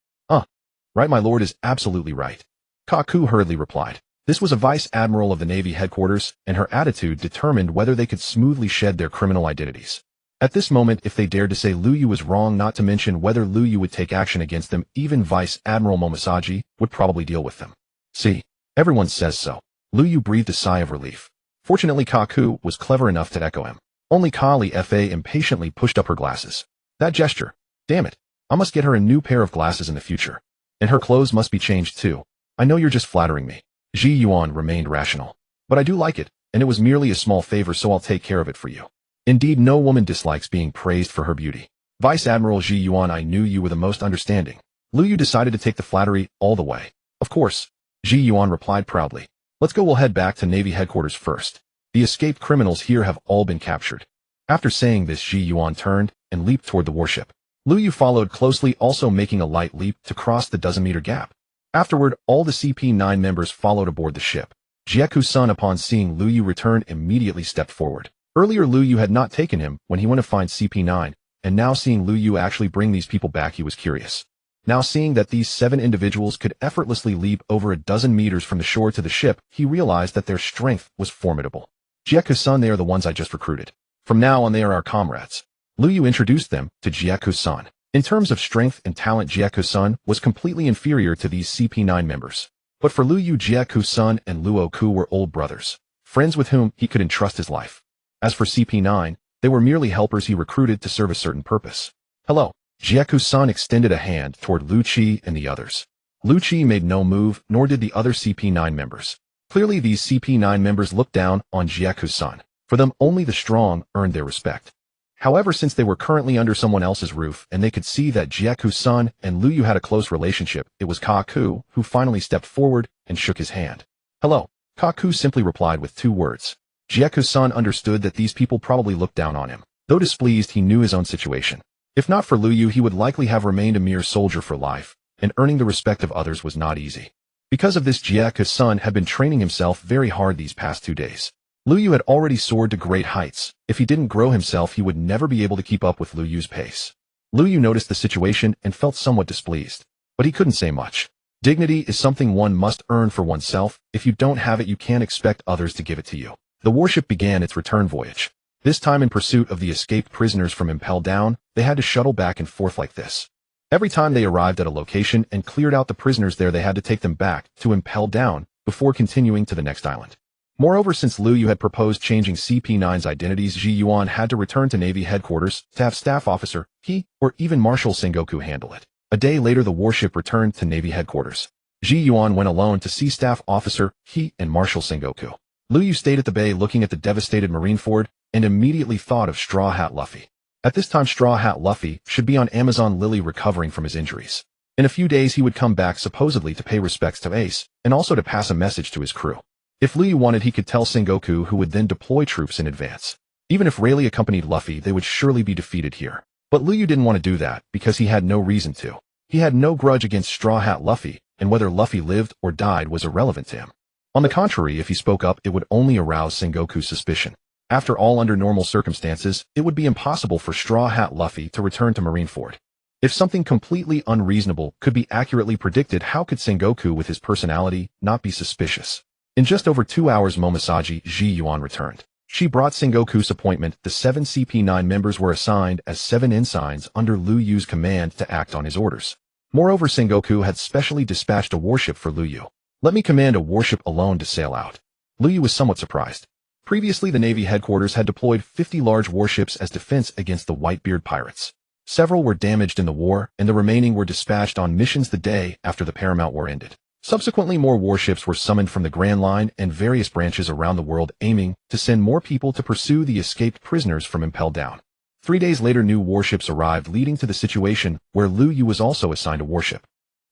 Right, my lord is absolutely right. Ka-ku hurriedly replied. This was a vice admiral of the Navy headquarters, and her attitude determined whether they could smoothly shed their criminal identities. At this moment, if they dared to say Lu Yu was wrong, not to mention whether Lu Yu would take action against them, even Vice Admiral Momosaji would probably deal with them. See, everyone says so. Lu Yu breathed a sigh of relief. Fortunately, Ka-ku was clever enough to echo him. Only Kali Fa impatiently pushed up her glasses. That gesture. Damn it. I must get her a new pair of glasses in the future. And her clothes must be changed too. I know you're just flattering me. Ji Yuan remained rational. But I do like it, and it was merely a small favor, so I'll take care of it for you. Indeed, no woman dislikes being praised for her beauty. Vice Admiral Ji Yuan, I knew you were the most understanding. Lu Yu decided to take the flattery all the way. Of course. Ji Yuan replied proudly. Let's go, we'll head back to Navy headquarters first. The escaped criminals here have all been captured. After saying this, Ji Yuan turned and leaped toward the warship. Lu Yu followed closely, also making a light leap to cross the dozen-meter gap. Afterward, all the CP9 members followed aboard the ship. Jieku-sun, upon seeing Lu Yu return, immediately stepped forward. Earlier, Lu Yu had not taken him when he went to find CP9, and now seeing Lu Yu actually bring these people back, he was curious. Now seeing that these 7 individuals could effortlessly leap over a dozen meters from the shore to the ship, he realized that their strength was formidable. Jieku-sun, they are the ones I just recruited. From now on, they are our comrades. Lu Yu introduced them to Jieku-sun. In terms of strength and talent, Jieku-sun was completely inferior to these CP9 members. But for Lu Yu, Jieku-sun and Luo-ku were old brothers, friends with whom he could entrust his life. As for CP9, they were merely helpers he recruited to serve a certain purpose. Hello. Jieku-san extended a hand toward Lu Qi and the others. Lu Qi made no move, nor did the other CP9 members. Clearly, these CP9 members looked down on Jieku-san. For them, only the strong earned their respect. However, since they were currently under someone else's roof and they could see that Jiaku-san and Lu Yu had a close relationship, it was Kaku who finally stepped forward and shook his hand. Hello. Kaku simply replied with 2 words. Jiaku-san understood that these people probably looked down on him. Though displeased, he knew his own situation. If not for Lu Yu, he would likely have remained a mere soldier for life, and earning the respect of others was not easy. Because of this, Jiaku-san had been training himself very hard these past 2 days. Lu Yu had already soared to great heights. If he didn't grow himself, he would never be able to keep up with Lu Yu's pace. Lu Yu noticed the situation and felt somewhat displeased, but he couldn't say much. Dignity is something one must earn for oneself. If you don't have it, you can't expect others to give it to you. The warship began its return voyage. This time in pursuit of the escaped prisoners from Impel Down, they had to shuttle back and forth like this. Every time they arrived at a location and cleared out the prisoners there, they had to take them back to Impel Down before continuing to the next island. Moreover, since Lu Yu had proposed changing CP9's identities, Ji Yuan had to return to Navy headquarters to have Staff Officer he or even Marshal Sengoku handle it. A day later, the warship returned to Navy headquarters. Ji Yuan went alone to see Staff Officer he and Marshal Sengoku. Lu Yu stayed at the bay looking at the devastated Marineford and immediately thought of Straw Hat Luffy. At this time, Straw Hat Luffy should be on Amazon Lily recovering from his injuries. In a few days, he would come back supposedly to pay respects to Ace and also to pass a message to his crew. If Lu Yu wanted, he could tell Sengoku, who would then deploy troops in advance. Even if Rayleigh accompanied Luffy, they would surely be defeated here. But Lu Yu didn't want to do that because he had no reason to. He had no grudge against Straw Hat Luffy, and whether Luffy lived or died was irrelevant to him. On the contrary, if he spoke up, it would only arouse Sengoku's suspicion. After all, under normal circumstances, it would be impossible for Straw Hat Luffy to return to Marineford. If something completely unreasonable could be accurately predicted, how could Sengoku, with his personality, not be suspicious? In just over 2 hours, Momosaji Ji Yuan returned. She brought Sengoku's appointment. The 7 CP9 members were assigned as 7 ensigns under Lu Yu's command to act on his orders. Moreover, Sengoku had specially dispatched a warship for Lu Yu. Let me command a warship alone to sail out. Lu Yu was somewhat surprised. Previously, the Navy headquarters had deployed 50 large warships as defense against the Whitebeard pirates. Several were damaged in the war, and the remaining were dispatched on missions the day after the Paramount War ended. Subsequently, more warships were summoned from the Grand Line and various branches around the world, aiming to send more people to pursue the escaped prisoners from Impel Down. 3 days later, new warships arrived, leading to the situation where Lu Yu was also assigned a warship.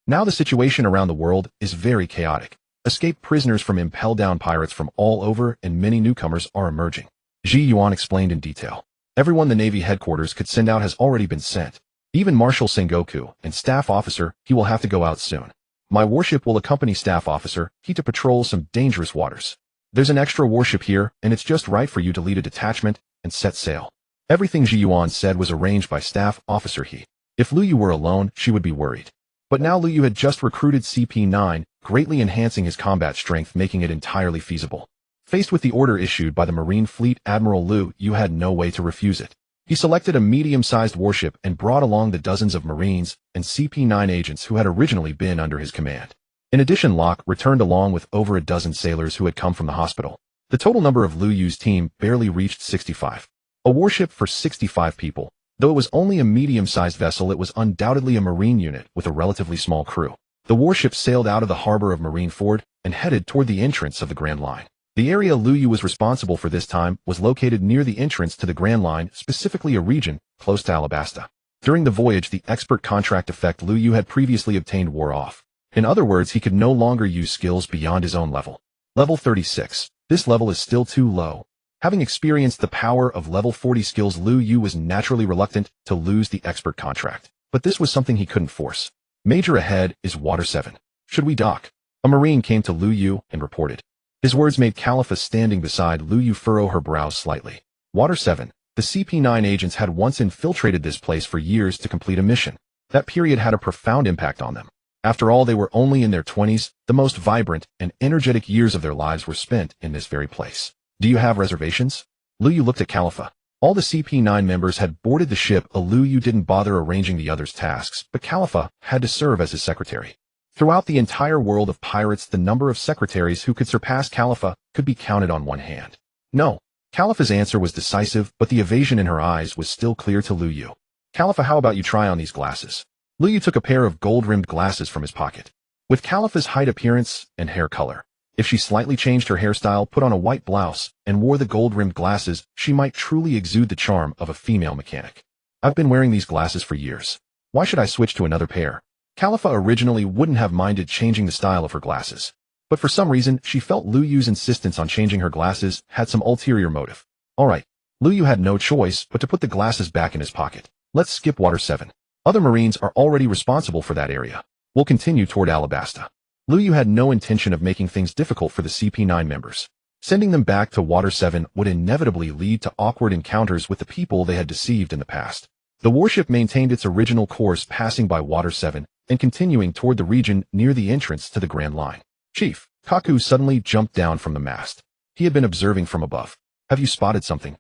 Now the situation around the world is very chaotic. Escaped prisoners from Impel Down pirates from all over and many newcomers are emerging. Ji Yuan explained in detail. Everyone the Navy headquarters could send out has already been sent. Even Marshal Sengoku and Staff Officer he will have to go out soon. My warship will accompany Staff Officer he to patrol some dangerous waters. There's an extra warship here, and it's just right for you to lead a detachment and set sail. Everything Ji Yuan said was arranged by Staff Officer he. If Lu Yu were alone, she would be worried. But now Lu Yu had just recruited CP9, greatly enhancing his combat strength, making it entirely feasible. Faced with the order issued by the Marine Fleet Admiral Lu Yu had no way to refuse it. He selected a medium-sized warship and brought along the dozens of Marines and CP9 agents who had originally been under his command. In addition, Locke returned along with over a dozen sailors who had come from the hospital. The total number of Lu Yu's team barely reached 65. A warship for 65 people. Though it was only a medium-sized vessel, it was undoubtedly a Marine unit with a relatively small crew. The warship sailed out of the harbor of Marineford and headed toward the entrance of the Grand Line. The area Lu Yu was responsible for this time was located near the entrance to the Grand Line, specifically a region close to Alabasta. During the voyage, the expert contract effect Lu Yu had previously obtained wore off. In other words, he could no longer use skills beyond his own level. Level 36. This level is still too low. Having experienced the power of level 40 skills, Lu Yu was naturally reluctant to lose the expert contract. But this was something he couldn't force. Major, ahead is Water 7. Should we dock? A Marine came to Lu Yu and reported. His words made Califa standing beside Lu Yu furrow her brows slightly. Water 7. The CP9 agents had once infiltrated this place for years to complete a mission. That period had a profound impact on them. After all, they were only in their 20s. The most vibrant and energetic years of their lives were spent in this very place. Do you have reservations? Lu Yu looked at Califa. All the CP9 members had boarded the ship. Lu Yu didn't bother arranging the others' tasks, but Califa had to serve as his secretary. Throughout the entire world of pirates, the number of secretaries who could surpass Califa could be counted on one hand. No. Califa's answer was decisive, but the evasion in her eyes was still clear to Lu Yu. Califa, how about you try on these glasses? Lu Yu took a pair of gold-rimmed glasses from his pocket. With Califa's height, appearance, and hair color, If she slightly changed her hairstyle, put on a white blouse, and wore the gold-rimmed glasses, she might truly exude the charm of a female mechanic. I've been wearing these glasses for years. Why should I switch to another pair? Khalifa originally wouldn't have minded changing the style of her glasses. But for some reason, she felt Lu Yu's insistence on changing her glasses had some ulterior motive. Alright, Lu Yu had no choice but to put the glasses back in his pocket. Let's skip Water 7. Other Marines are already responsible for that area. We'll continue toward Alabasta. Lu Yu had no intention of making things difficult for the CP9 members. Sending them back to Water 7 would inevitably lead to awkward encounters with the people they had deceived in the past. The warship maintained its original course, passing by Water 7 and continuing toward the region near the entrance to the Grand Line. Chief, Kaku suddenly jumped down from the mast. He had been observing from above. Have you spotted something?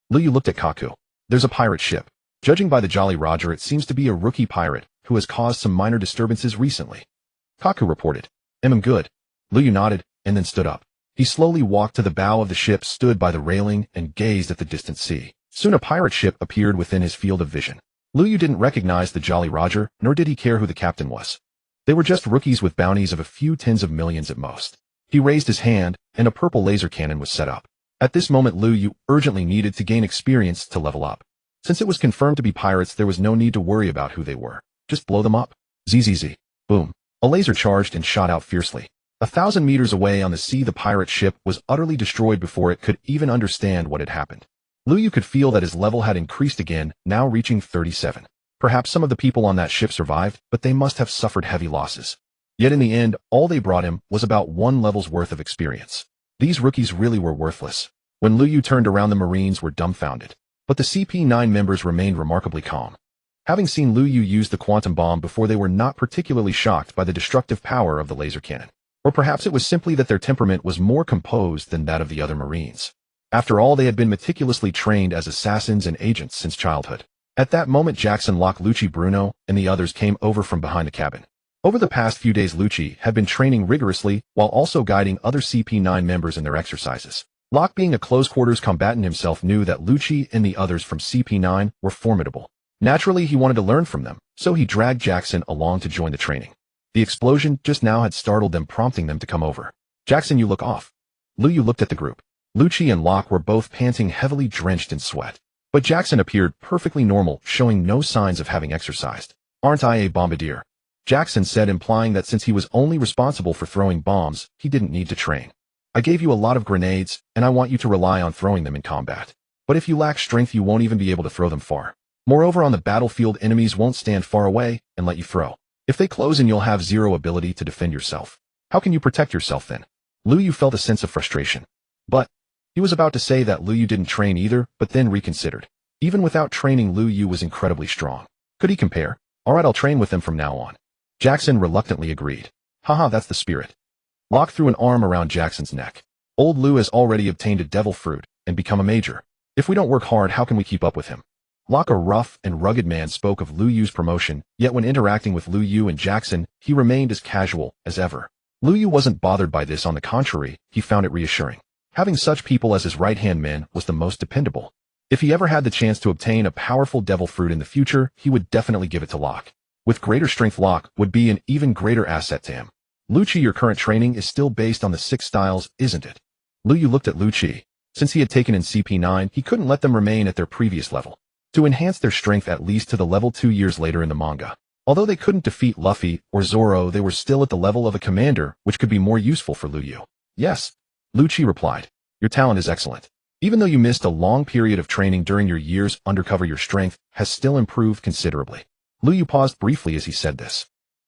Lu Yu looked at Kaku. There's a pirate ship. Judging by the Jolly Roger, it seems to be a rookie pirate who has caused some minor disturbances recently. Kaku reported. Good. Lu Yu nodded and then stood up. He slowly walked to the bow of the ship, stood by the railing, and gazed at the distant sea. Soon a pirate ship appeared within his field of vision. Lu Yu didn't recognize the Jolly Roger, nor did he care who the captain was. They were just rookies with bounties of a few tens of millions at most. He raised his hand, and a purple laser cannon was set up. At this moment, Lu Yu urgently needed to gain experience to level up. Since it was confirmed to be pirates, there was no need to worry about who they were. Just blow them up. ZZZ. Boom. A laser charged and shot out fiercely. 1,000 meters away on the sea, the pirate ship was utterly destroyed before it could even understand what had happened. Lu Yu could feel that his level had increased again, now reaching 37. Perhaps some of the people on that ship survived, but they must have suffered heavy losses. Yet in the end, all they brought him was about 1 level's worth of experience. These rookies really were worthless. When Lu Yu turned around, the Marines were dumbfounded. But the CP9 members remained remarkably calm. Having seen Lu Yu use the quantum bomb before, they were not particularly shocked by the destructive power of the laser cannon. Or perhaps it was simply that their temperament was more composed than that of the other Marines. After all, they had been meticulously trained as assassins and agents since childhood. At that moment, Jackson, Locke, Lucci, Bruno, and the others came over from behind the cabin. Over the past few days, Lucci had been training rigorously while also guiding other CP9 members in their exercises. Locke, being a close-quarters combatant himself, knew that Lucci and the others from CP9 were formidable. Naturally, he wanted to learn from them, so he dragged Jackson along to join the training. The explosion just now had startled them, prompting them to come over. Jackson, you look off. Lu Yu looked at the group. Lucci and Locke were both panting, heavily drenched in sweat. But Jackson appeared perfectly normal, showing no signs of having exercised. Aren't I a bombardier? Jackson said, implying that since he was only responsible for throwing bombs, he didn't need to train. I gave you a lot of grenades, and I want you to rely on throwing them in combat. But if you lack strength, you won't even be able to throw them far. Moreover, on the battlefield, enemies won't stand far away and let you throw. If they close in, you'll have zero ability to defend yourself. How can you protect yourself then? Lu Yu felt a sense of frustration. But he was about to say that Lu Yu didn't train either, but then reconsidered. Even without training, Lu Yu was incredibly strong. Could he compare? Alright, I'll train with them from now on. Jackson reluctantly agreed. Haha, that's the spirit. Locke threw an arm around Jackson's neck. Old Lu has already obtained a devil fruit and become a major. If we don't work hard, how can we keep up with him? Locke, a rough and rugged man, spoke of Lu Yu's promotion, yet when interacting with Lu Yu and Jackson, he remained as casual as ever. Lu Yu wasn't bothered by this. On the contrary, he found it reassuring. Having such people as his right-hand men was the most dependable. If he ever had the chance to obtain a powerful devil fruit in the future, he would definitely give it to Locke. With greater strength, Locke would be an even greater asset to him. Lucci, your current training is still based on the 6 styles, isn't it? Lu Yu looked at Lucci. Since he had taken in CP9, he couldn't let them remain at their previous level. To enhance their strength at least to the level 2 years later in the manga. Although they couldn't defeat Luffy or Zoro, they were still at the level of a commander, which could be more useful for Lu Yu. Yes, Lucci replied. Your talent is excellent. Even though you missed a long period of training during your years undercover, your strength has still improved considerably. Lu Yu paused briefly as he said this.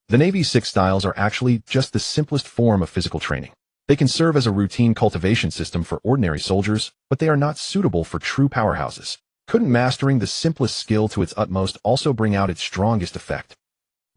The Navy's 6 styles are actually just the simplest form of physical training. They can serve as a routine cultivation system for ordinary soldiers, but they are not suitable for true powerhouses. Couldn't mastering the simplest skill to its utmost also bring out its strongest effect?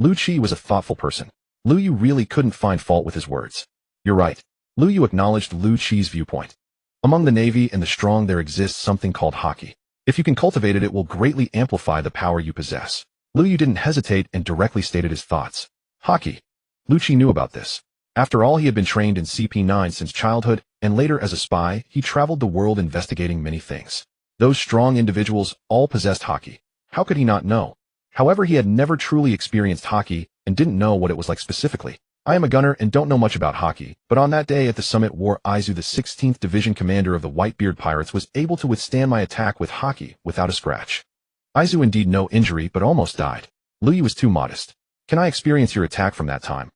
Lucci was a thoughtful person. Lu Yu really couldn't find fault with his words. You're right. Lu Yu acknowledged Lucci's viewpoint. Among the Navy and the strong there exists something called hockey. If you can cultivate it, it will greatly amplify the power you possess. Lu Yu didn't hesitate and directly stated his thoughts. Hockey. Lucci knew about this. After all, he had been trained in CP9 since childhood, and later as a spy, he traveled the world investigating many things. Those strong individuals all possessed hockey. How could he not know? However, he had never truly experienced hockey and didn't know what it was like specifically. I am a gunner and don't know much about hockey, but on that day at the Summit War, Aizu, the 16th Division commander of the Whitebeard Pirates, was able to withstand my attack with hockey without a scratch. Aizu indeed no injury, but almost died. Lu Yu was too modest. Can I experience your attack from that time?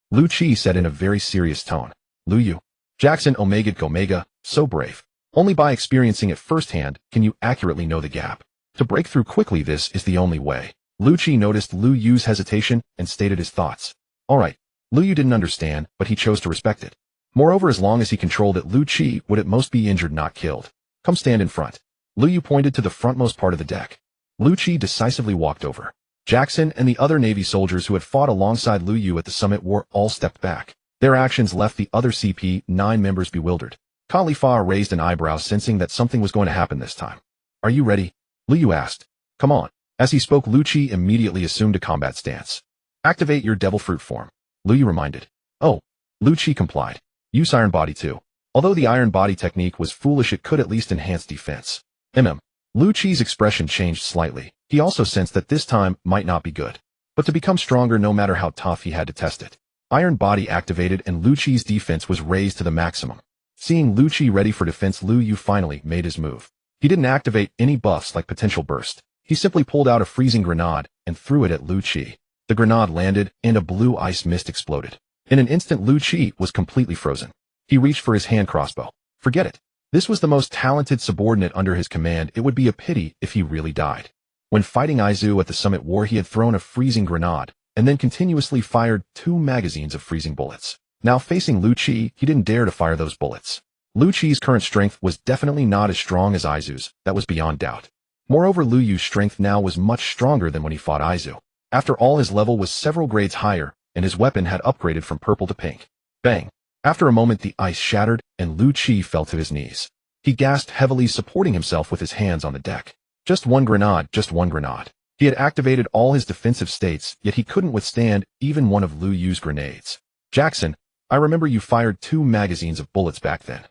Lu Chi said in a very serious tone. Lu Yu. Jackson Omega, so brave. Only by experiencing it firsthand can you accurately know the gap. To break through quickly, this is the only way. Lu Chi noticed Lu Yu's hesitation and stated his thoughts. Alright. Lu Yu didn't understand, but he chose to respect it. Moreover, as long as he controlled it, Lu Chi would at most be injured, not killed. Come stand in front. Lu Yu pointed to the frontmost part of the deck. Lu Chi decisively walked over. Jackson and the other Navy soldiers who had fought alongside Lu Yu at the Summit War all stepped back. Their actions left the other CP-9 members bewildered. Khalifa raised an eyebrow, sensing that something was going to happen this time. Are you ready? Lu Yu asked. Come on. As he spoke, Lu Chi immediately assumed a combat stance. Activate your devil fruit form. Lu Yu reminded. Oh. Lu Chi complied. Use iron body too. Although the iron body technique was foolish, it could at least enhance defense. Lu Chi's expression changed slightly. He also sensed that this time might not be good. But to become stronger, no matter how tough, he had to test it. Iron body activated and Lu Chi's defense was raised to the maximum. Seeing Lu Chi ready for defense, Lu Yu finally made his move. He didn't activate any buffs like potential burst. He simply pulled out a freezing grenade and threw it at Lu Chi. The grenade landed and a blue ice mist exploded. In an instant, Lu Chi was completely frozen. He reached for his hand crossbow. Forget it. This was the most talented subordinate under his command. It would be a pity if he really died. When fighting Aizu at the Summit War, he had thrown a freezing grenade and then continuously fired 2 magazines of freezing bullets. Now facing Lu Chi, he didn't dare to fire those bullets. Lu Chi's current strength was definitely not as strong as Aizu's, that was beyond doubt. Moreover, Lu Yu's strength now was much stronger than when he fought Aizu. After all, his level was several grades higher, and his weapon had upgraded from purple to pink. Bang! After a moment, the ice shattered, and Lu Chi fell to his knees. He gasped heavily, supporting himself with his hands on the deck. Just one grenade. He had activated all his defensive states, yet he couldn't withstand even one of Lu Yu's grenades. Jackson, I remember you fired 2 magazines of bullets back then.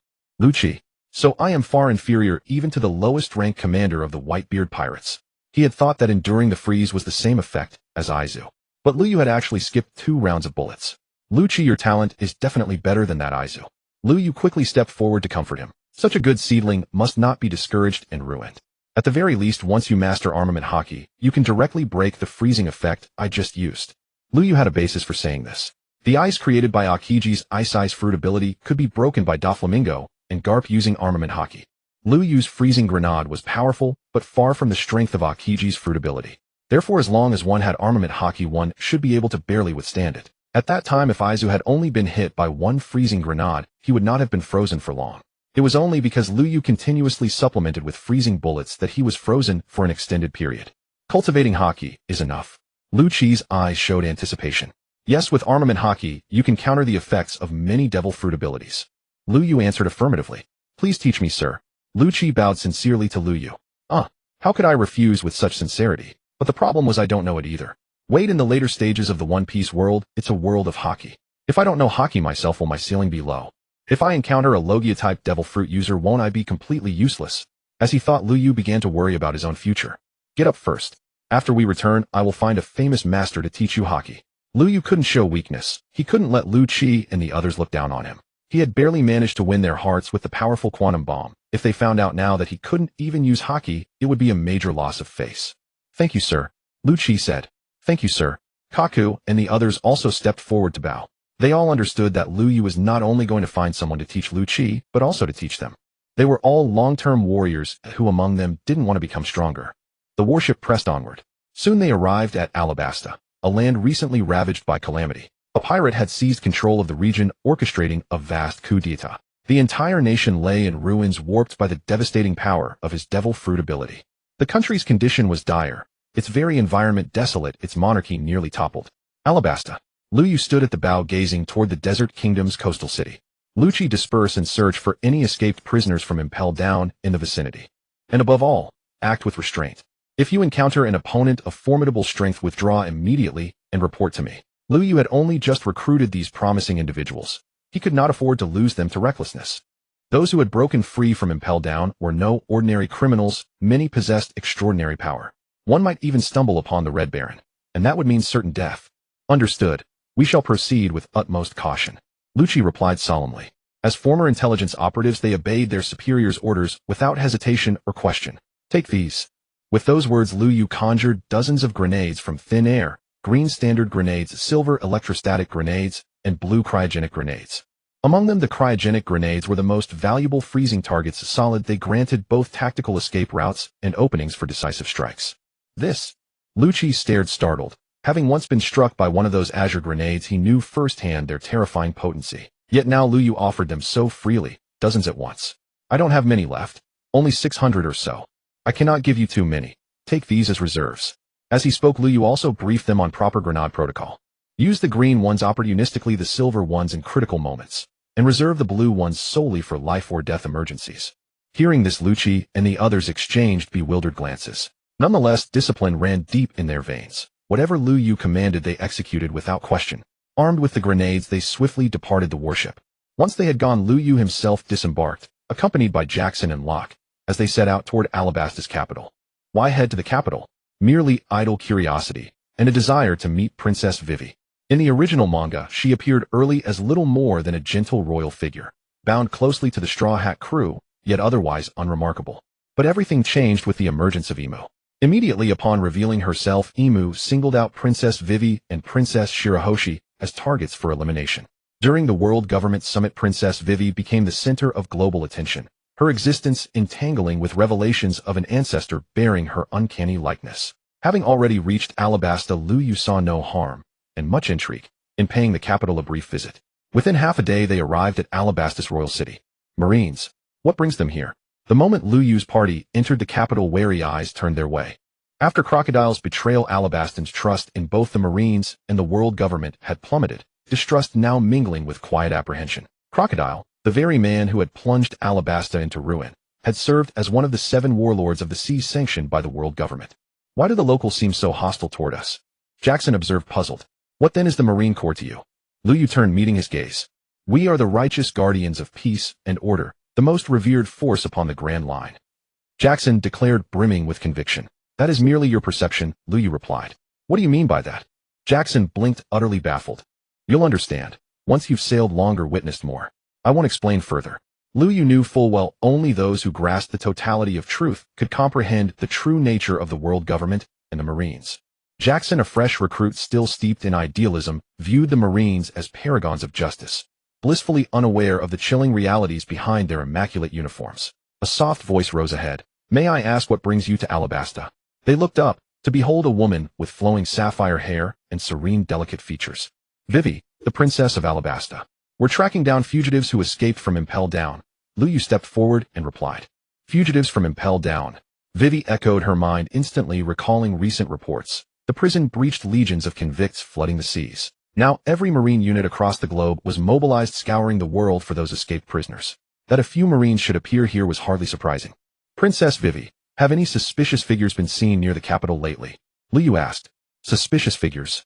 Lu Chi. So I am far inferior even to the lowest ranked commander of the Whitebeard Pirates. He had thought that enduring the freeze was the same effect as Aizu. But Lu Yu had actually skipped 2 rounds of bullets. Lu Chi, your talent is definitely better than that, Aizu. Lu Yu quickly stepped forward to comfort him. Such a good seedling must not be discouraged and ruined. At the very least, once you master armament hockey, you can directly break the freezing effect I just used. Lu Yu had a basis for saying this. The ice created by Akiji's ice fruit ability could be broken by Doflamingo and Garp using armament hockey. Lu Yu's freezing grenade was powerful, but far from the strength of Akiji's fruit ability. Therefore, as long as one had armament hockey, one should be able to barely withstand it. At that time, if Aizu had only been hit by 1 freezing grenade, he would not have been frozen for long. It was only because Lu Yu continuously supplemented with freezing bullets that he was frozen for an extended period. Cultivating hockey is enough. Lu Chi's eyes showed anticipation. Yes, with armament hockey, you can counter the effects of many devil fruit abilities. Lu Yu answered affirmatively. Please teach me, sir. Lu Chi bowed sincerely to Lu Yu. How could I refuse with such sincerity? But the problem was I don't know it either. Wait, in the later stages of the One Piece world, it's a world of hockey. If I don't know hockey myself, will my ceiling be low? If I encounter a Logia-type devil fruit user, won't I be completely useless? As he thought, Lu Yu began to worry about his own future. Get up first. After we return, I will find a famous master to teach you hockey. Lu Yu couldn't show weakness. He couldn't let Lu Chi and the others look down on him. He had barely managed to win their hearts with the powerful quantum bomb. If they found out now that he couldn't even use hockey, it would be a major loss of face. Thank you, sir. Lu Chi said. Thank you, sir. Kaku and the others also stepped forward to bow. They all understood that Lu Yu was not only going to find someone to teach Lu Chi, but also to teach them. They were all long-term warriors who among them didn't want to become stronger. The warship pressed onward. Soon they arrived at Alabasta, a land recently ravaged by calamity. A pirate had seized control of the region, orchestrating a vast coup d'etat. The entire nation lay in ruins, warped by the devastating power of his devil fruit ability. The country's condition was dire, its very environment desolate, its monarchy nearly toppled. Alabasta. Lu Yu stood at the bow, gazing toward the desert kingdom's coastal city. Lu Chi disperse and search for any escaped prisoners from Impel Down in the vicinity. And above all, act with restraint. If you encounter an opponent of formidable strength, withdraw immediately and report to me. Lu Yu had only just recruited these promising individuals. He could not afford to lose them to recklessness. Those who had broken free from Impel Down were no ordinary criminals. Many possessed extraordinary power. One might even stumble upon the Red Baron, and that would mean certain death. Understood. We shall proceed with utmost caution. Lucci replied solemnly. As former intelligence operatives, they obeyed their superiors' orders without hesitation or question. Take these. With those words, Lu Yu conjured dozens of grenades from thin air, green standard grenades, silver electrostatic grenades, and blue cryogenic grenades. Among them, the cryogenic grenades were the most valuable freezing targets. Solid, they granted both tactical escape routes and openings for decisive strikes. This? Lucci stared startled. Having once been struck by one of those azure grenades, he knew firsthand their terrifying potency. Yet now Lu Yu offered them so freely, dozens at once. I don't have many left. Only 600 or so. I cannot give you too many. Take these as reserves. As he spoke, Lu Yu also briefed them on proper grenade protocol. Use the green ones opportunistically, the silver ones in critical moments, and reserve the blue ones solely for life or death emergencies. Hearing this, Lucci and the others exchanged bewildered glances. Nonetheless, discipline ran deep in their veins. Whatever Lu Yu commanded, they executed without question. Armed with the grenades, they swiftly departed the warship. Once they had gone, Lu Yu himself disembarked, accompanied by Jackson and Locke, as they set out toward Alabasta's capital. Why head to the capital? Merely idle curiosity, and a desire to meet Princess Vivi. In the original manga, she appeared early as little more than a gentle royal figure, bound closely to the Straw Hat crew, yet otherwise unremarkable. But everything changed with the emergence of Imu. Immediately upon revealing herself, Imu singled out Princess Vivi and Princess Shirahoshi as targets for elimination. During the World Government Summit, Princess Vivi became the center of global attention, her existence entangling with revelations of an ancestor bearing her uncanny likeness. Having already reached Alabasta, Lu Yu saw no harm, and much intrigue, in paying the capital a brief visit. Within half a day they arrived at Alabasta's royal city. Marines. What brings them here? The moment Lu Yu's party entered the capital, wary eyes turned their way. After Crocodile's betrayal, Alabastan's trust in both the Marines and the world government had plummeted, distrust now mingling with quiet apprehension. Crocodile, the very man who had plunged Alabasta into ruin, had served as one of the 7 warlords of the seas sanctioned by the world government. Why do the locals seem so hostile toward us? Jackson observed, puzzled. What then is the Marine Corps to you? Lu Yu turned, meeting his gaze. We are the righteous guardians of peace and order, the most revered force upon the Grand Line. Jackson declared, brimming with conviction. That is merely your perception, Lu Yu replied. What do you mean by that? Jackson blinked, utterly baffled. You'll understand. Once you've sailed longer, witnessed more. I won't explain further. Lu Yu knew full well only those who grasped the totality of truth could comprehend the true nature of the world government and the Marines. Jackson, a fresh recruit still steeped in idealism, viewed the Marines as paragons of justice, blissfully unaware of the chilling realities behind their immaculate uniforms. A soft voice rose ahead. May I ask what brings you to Alabasta? They looked up, to behold a woman with flowing sapphire hair and serene, delicate features. Vivi, the princess of Alabasta. We're tracking down fugitives who escaped from Impel Down. Lu Yu stepped forward and replied. Fugitives from Impel Down. Vivi echoed, her mind instantly recalling recent reports. The prison breached, legions of convicts flooding the seas. Now every Marine unit across the globe was mobilized, scouring the world for those escaped prisoners. That a few Marines should appear here was hardly surprising. Princess Vivi, have any suspicious figures been seen near the capital lately? Lu Yu asked. Suspicious figures?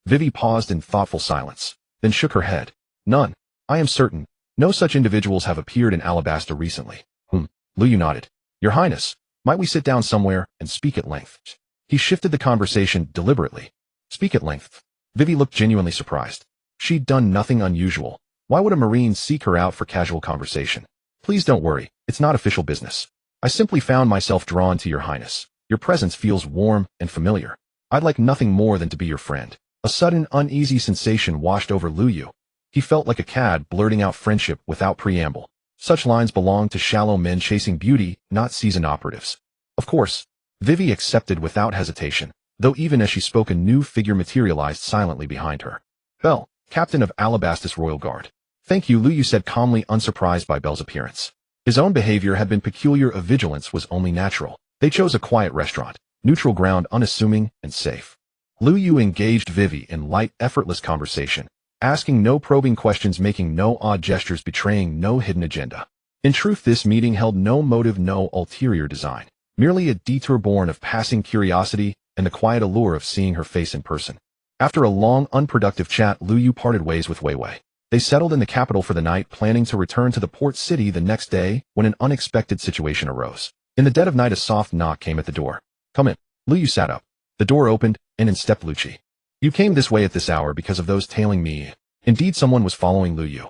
Vivi paused in thoughtful silence, then shook her head. None. I am certain. No such individuals have appeared in Alabasta recently. Lu Yu nodded. Your Highness, might we sit down somewhere and speak at length? He shifted the conversation deliberately. Speak at length. Vivi looked genuinely surprised. She'd done nothing unusual. Why would a Marine seek her out for casual conversation? Please don't worry, it's not official business. I simply found myself drawn to your Highness. Your presence feels warm and familiar. I'd like nothing more than to be your friend. A sudden, uneasy sensation washed over Lu Yu. He felt like a cad blurting out friendship without preamble. Such lines belonged to shallow men chasing beauty, not seasoned operatives. Of course, Vivi accepted without hesitation, though even as she spoke a new figure materialized silently behind her. Bell, captain of Alabasta's Royal Guard. Thank you, Lu Yu said calmly, unsurprised by Bell's appearance. His own behavior had been peculiar, a vigilance was only natural. They chose a quiet restaurant, neutral ground, unassuming and safe. Lu Yu engaged Vivi in light, effortless conversation, asking no probing questions, making no odd gestures, betraying no hidden agenda. In truth, this meeting held no motive, no ulterior design, merely a detour born of passing curiosity and the quiet allure of seeing her face in person. After a long, unproductive chat, Lu Yu parted ways with Wei Wei. They settled in the capital for the night, planning to return to the port city the next day when an unexpected situation arose. In the dead of night, a soft knock came at the door. Come in. Lu Yu sat up. The door opened, and in stepped Lucci. You came this way at this hour because of those tailing me. Indeed, someone was following Lu Yu.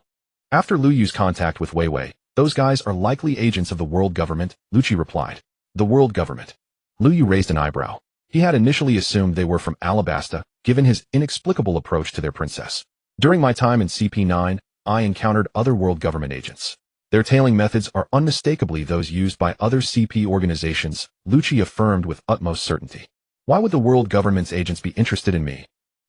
After Lu Yu's contact with Wei Wei, those guys are likely agents of the world government, Lu Qi replied. The world government. Lu Yu raised an eyebrow. He had initially assumed they were from Alabasta, given his inexplicable approach to their princess. During my time in CP9, I encountered other world government agents. Their tailing methods are unmistakably those used by other CP organizations, Lu Qi affirmed with utmost certainty. Why would the world government's agents be interested in me?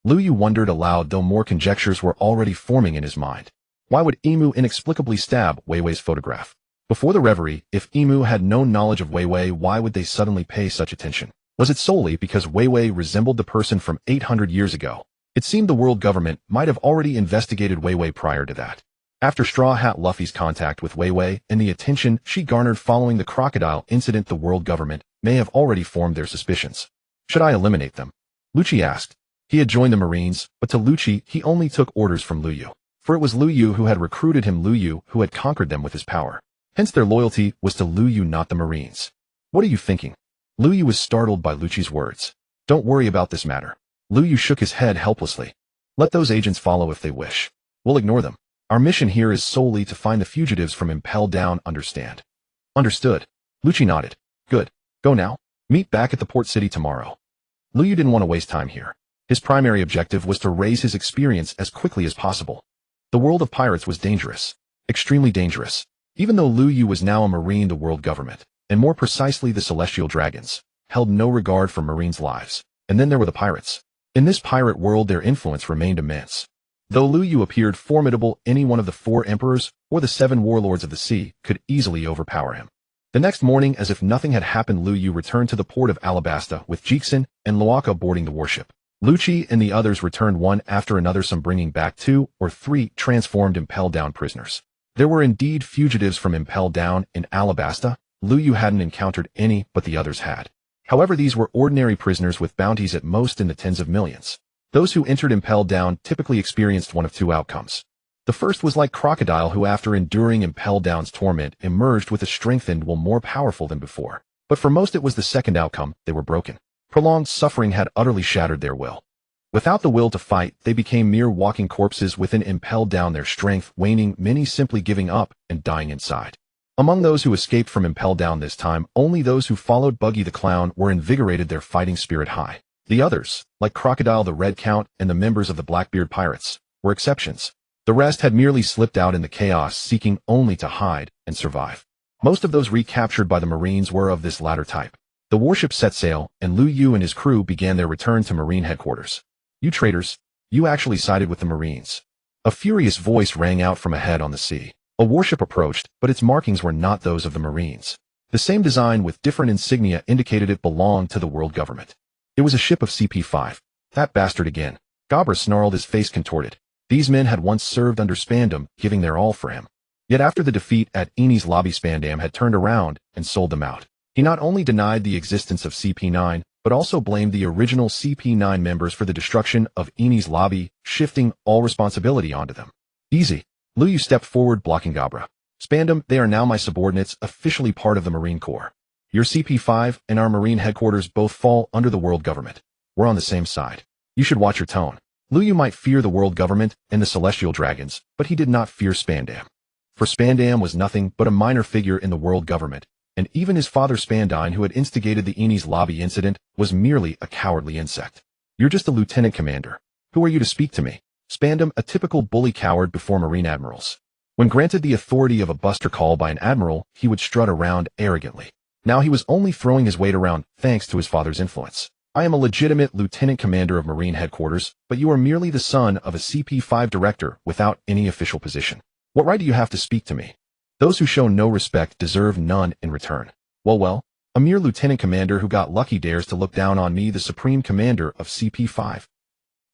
Lu Yu wondered aloud, though more conjectures were already forming in his mind. Why would Emu inexplicably stab Wei Wei's photograph? Before the reverie, if Emu had no knowledge of Wei Wei, why would they suddenly pay such attention? Was it solely because Wei Wei resembled the person from 800 years ago? It seemed the world government might have already investigated Wei Wei prior to that. After Straw Hat Luffy's contact with Wei Wei and the attention she garnered following the crocodile incident, the world government may have already formed their suspicions. Should I eliminate them? Lu Qi asked. He had joined the Marines, but to Lu Qi he only took orders from Lu Yu. For it was Lu Yu who had recruited him, Lu Yu who had conquered them with his power. Hence their loyalty was to Lu Yu, not the Marines. What are you thinking? Lu Yu was startled by Lu Qi's words. Don't worry about this matter. Lu Yu shook his head helplessly. Let those agents follow if they wish. We'll ignore them. Our mission here is solely to find the fugitives from Impel Down, understand? Understood. Lu Qi nodded. Good. Go now. Meet back at the port city tomorrow. Lu Yu didn't want to waste time here. His primary objective was to raise his experience as quickly as possible. The world of pirates was dangerous. Extremely dangerous. Even though Lu Yu was now a Marine, the world government, and more precisely the Celestial Dragons, held no regard for Marines' lives. And then there were the pirates. In this pirate world their influence remained immense. Though Lu Yu appeared formidable, any one of the 4 emperors or the 7 warlords of the sea could easily overpower him. The next morning, as if nothing had happened, Lu Yu returned to the port of Alabasta with Jixin and Loaka boarding the warship. Lu Qi and the others returned one after another, some bringing back 2 or 3 transformed Impel Down prisoners. There were indeed fugitives from Impel Down in Alabasta. Lu Yu hadn't encountered any, but the others had. However, these were ordinary prisoners with bounties at most in the tens of millions. Those who entered Impel Down typically experienced one of 2 outcomes. The first was like Crocodile, who after enduring Impel Down's torment emerged with a strengthened will more powerful than before. But for most it was the second outcome. They were broken. Prolonged suffering had utterly shattered their will. Without the will to fight, they became mere walking corpses within Impel Down, their strength waning, many simply giving up and dying inside. Among those who escaped from Impel Down this time, only those who followed Buggy the Clown were invigorated, their fighting spirit high. The others, like Crocodile the Red Count and the members of the Blackbeard Pirates, were exceptions. The rest had merely slipped out in the chaos, seeking only to hide and survive. Most of those recaptured by the Marines were of this latter type. The warship set sail, and Lu Yu and his crew began their return to Marine headquarters. You traitors, you actually sided with the Marines. A furious voice rang out from ahead on the sea. A warship approached, but its markings were not those of the Marines. The same design with different insignia indicated it belonged to the world government. It was a ship of CP5. That bastard again. Gabra snarled, his face contorted. These men had once served under Spandam, giving their all for him. Yet after the defeat at Eni's lobby, Spandam had turned around and sold them out. He not only denied the existence of CP9, but also blamed the original CP9 members for the destruction of Eni's lobby, shifting all responsibility onto them. Easy. Lu Yu stepped forward, blocking Gabra. Spandam, they are now my subordinates, officially part of the Marine Corps. Your CP5 and our Marine headquarters both fall under the world government. We're on the same side. You should watch your tone. Lu Yu might fear the world government and the Celestial Dragons, but he did not fear Spandam. For Spandam was nothing but a minor figure in the world government, and even his father Spandine, who had instigated the Eni's lobby incident, was merely a cowardly insect. You're just a lieutenant commander. Who are you to speak to me? Spandam, a typical bully coward before Marine admirals. When granted the authority of a buster call by an admiral, he would strut around arrogantly. Now he was only throwing his weight around thanks to his father's influence. I am a legitimate lieutenant commander of Marine headquarters, but you are merely the son of a CP5 director without any official position. What right do you have to speak to me? Those who show no respect deserve none in return. Well, a mere lieutenant commander who got lucky dares to look down on me, the supreme commander of CP5.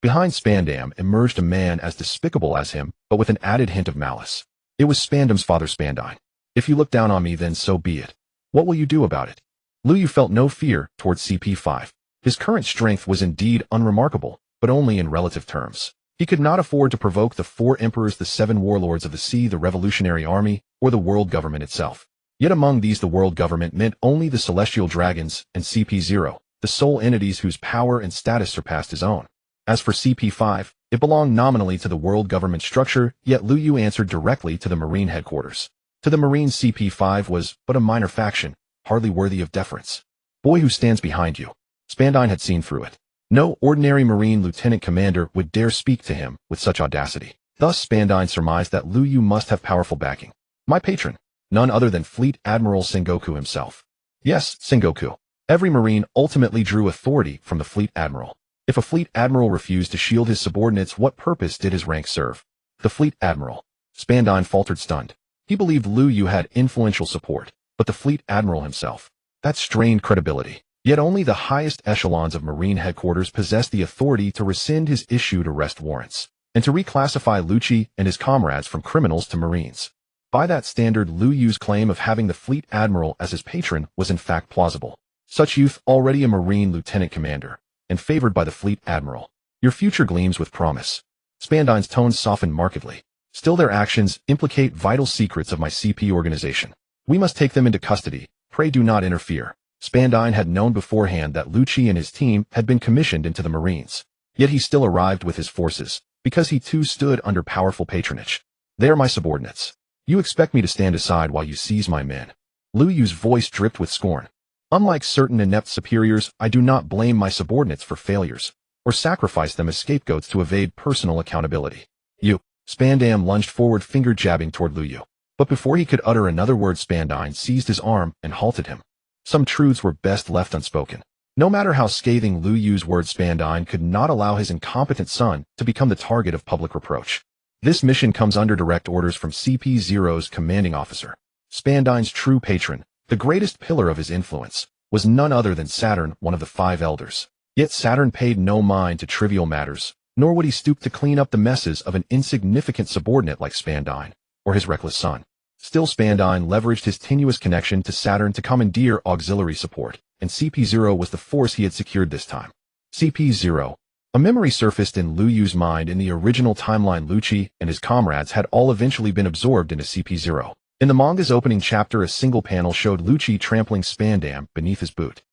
Behind Spandam emerged a man as despicable as him, but with an added hint of malice. It was Spandam's father, Spandine. If you look down on me, then so be it. What will you do about it? Lu Yu felt no fear towards CP5. His current strength was indeed unremarkable, but only in relative terms. He could not afford to provoke the 4 emperors, the 7 warlords of the sea, the Revolutionary Army, or the world government itself. Yet among these the world government meant only the Celestial Dragons and CP0, the sole entities whose power and status surpassed his own. As for CP5, it belonged nominally to the world government structure, yet Lu Yu answered directly to the Marine headquarters. To the Marines, CP5 was but a minor faction, hardly worthy of deference. Boy, who stands behind you? Spandine had seen through it. No ordinary Marine lieutenant commander would dare speak to him with such audacity. Thus Spandine surmised that Lu Yu must have powerful backing. My patron, none other than Fleet Admiral Sengoku himself. Yes, Sengoku. Every Marine ultimately drew authority from the Fleet Admiral. If a Fleet Admiral refused to shield his subordinates, what purpose did his rank serve? The Fleet Admiral. Spandine faltered, stunned. He believed Lu Yu had influential support, but the Fleet Admiral himself? That strained credibility. Yet only the highest echelons of Marine headquarters possessed the authority to rescind his issued arrest warrants, and to reclassify Lucci and his comrades from criminals to Marines. By that standard, Lu Yu's claim of having the Fleet Admiral as his patron was in fact plausible. Such youth, already a Marine lieutenant commander, and favored by the Fleet Admiral. Your future gleams with promise. Spandine's tones softened markedly. Still, their actions implicate vital secrets of my CP organization. We must take them into custody. Pray do not interfere. Spandine had known beforehand that Lucci and his team had been commissioned into the Marines. Yet he still arrived with his forces, because he too stood under powerful patronage. They are my subordinates. You expect me to stand aside while you seize my men. Lu Yu's voice dripped with scorn. Unlike certain inept superiors, I do not blame my subordinates for failures, or sacrifice them as scapegoats to evade personal accountability. You. Spandam lunged forward, finger jabbing toward Lu Yu. But before he could utter another word, Spandine seized his arm and halted him. Some truths were best left unspoken. No matter how scathing Lu Yu's words, Spandine could not allow his incompetent son to become the target of public reproach. This mission comes under direct orders from CP0's commanding officer. Spandine's true patron, the greatest pillar of his influence, was none other than Saturn, one of the 5 elders. Yet Saturn paid no mind to trivial matters, nor would he stoop to clean up the messes of an insignificant subordinate like Spandine, or his reckless son. Still, Spandine leveraged his tenuous connection to Saturn to commandeer auxiliary support, and CP0 was the force he had secured this time. CP0. A memory surfaced in Lu Yu's mind. In the original timeline, Lucci and his comrades had all eventually been absorbed into CP0. In the manga's opening chapter, a single panel showed Lucci trampling Spandam beneath his boot.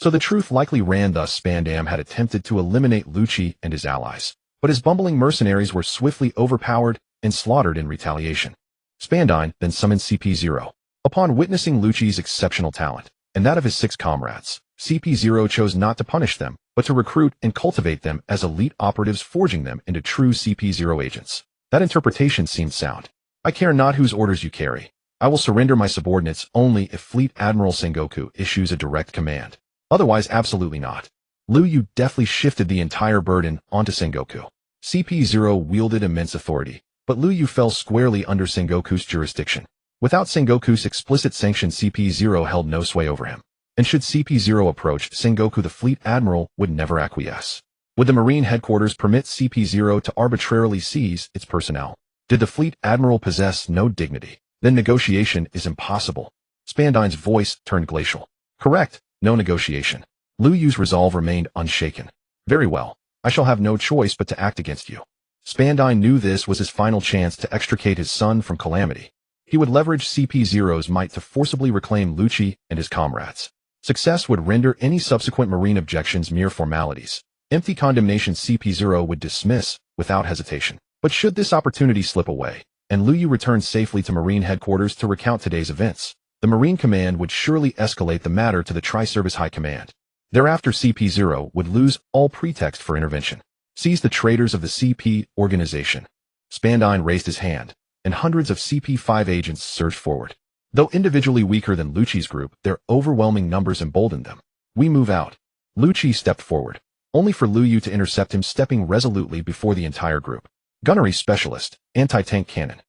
So the truth likely ran thus: Spandam had attempted to eliminate Lucci and his allies, but his bumbling mercenaries were swiftly overpowered and slaughtered in retaliation. Spandine then summoned CP0. Upon witnessing Lucci's exceptional talent, and that of his 6 comrades, CP0 chose not to punish them, but to recruit and cultivate them as elite operatives, forging them into true CP0 agents. That interpretation seemed sound. I care not whose orders you carry. I will surrender my subordinates only if Fleet Admiral Sengoku issues a direct command. Otherwise, absolutely not. Lu Yu deftly shifted the entire burden onto Sengoku. CP0 wielded immense authority, but Lu Yu fell squarely under Sengoku's jurisdiction. Without Sengoku's explicit sanction, CP0 held no sway over him. And should CP0 approach Sengoku, the Fleet Admiral would never acquiesce. Would the Marine headquarters permit CP0 to arbitrarily seize its personnel? Did the Fleet Admiral possess no dignity? Then negotiation is impossible. Spandine's voice turned glacial. Correct, no negotiation. Lu Yu's resolve remained unshaken. Very well, I shall have no choice but to act against you. Spandine knew this was his final chance to extricate his son from calamity. He would leverage CP0's might to forcibly reclaim Lucci and his comrades. Success would render any subsequent Marine objections mere formalities. Empty condemnation CP0 would dismiss without hesitation. But should this opportunity slip away, and Lu Yu return safely to Marine headquarters to recount today's events, the Marine Command would surely escalate the matter to the Tri-Service High Command. Thereafter, CP0 would lose all pretext for intervention. Seize the traitors of the CP organization. Spandine raised his hand, and hundreds of CP5 agents surged forward. Though individually weaker than Lucci's group, their overwhelming numbers emboldened them. We move out. Lucci stepped forward, only for Lu Yu to intercept him, stepping resolutely before the entire group. Gunnery specialist, anti-tank cannon.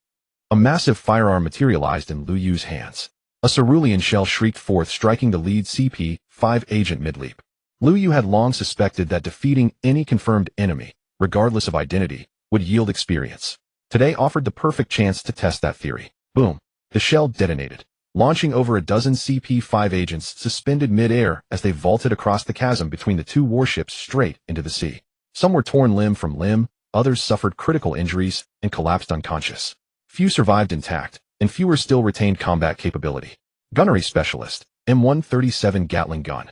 A massive firearm materialized in Lu Yu's hands. A cerulean shell shrieked forth, striking the lead CP5 agent mid-leap. Lu Yu had long suspected that defeating any confirmed enemy, regardless of identity, would yield experience. Today offered the perfect chance to test that theory. Boom. The shell detonated, launching over a dozen CP5 agents suspended mid-air as they vaulted across the chasm between the 2 warships straight into the sea. Some were torn limb from limb, others suffered critical injuries and collapsed unconscious. Few survived intact, and fewer still retained combat capability. Gunnery specialist, M137 Gatling gun.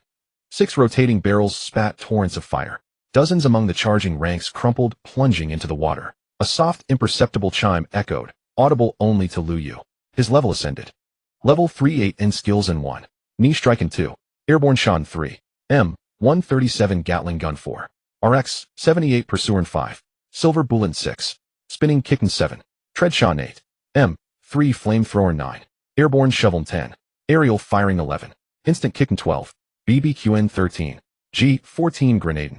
6 rotating barrels spat torrents of fire. Dozens among the charging ranks crumpled, plunging into the water. A soft, imperceptible chime echoed, audible only to Lu Yu. His level ascended. Level 3-8 in skills and 1. Knee strike in 2. Airborne shot in 3. M137 Gatling gun 4. RX 78 pursuer in 5. Silver bullet in 6. Spinning kick in 7. Tread shot in 8. M3 flamethrower in 9. Airborne shovel in 10. Aerial firing 11. Instant kick in 12. BBQ in 13. G14 grenade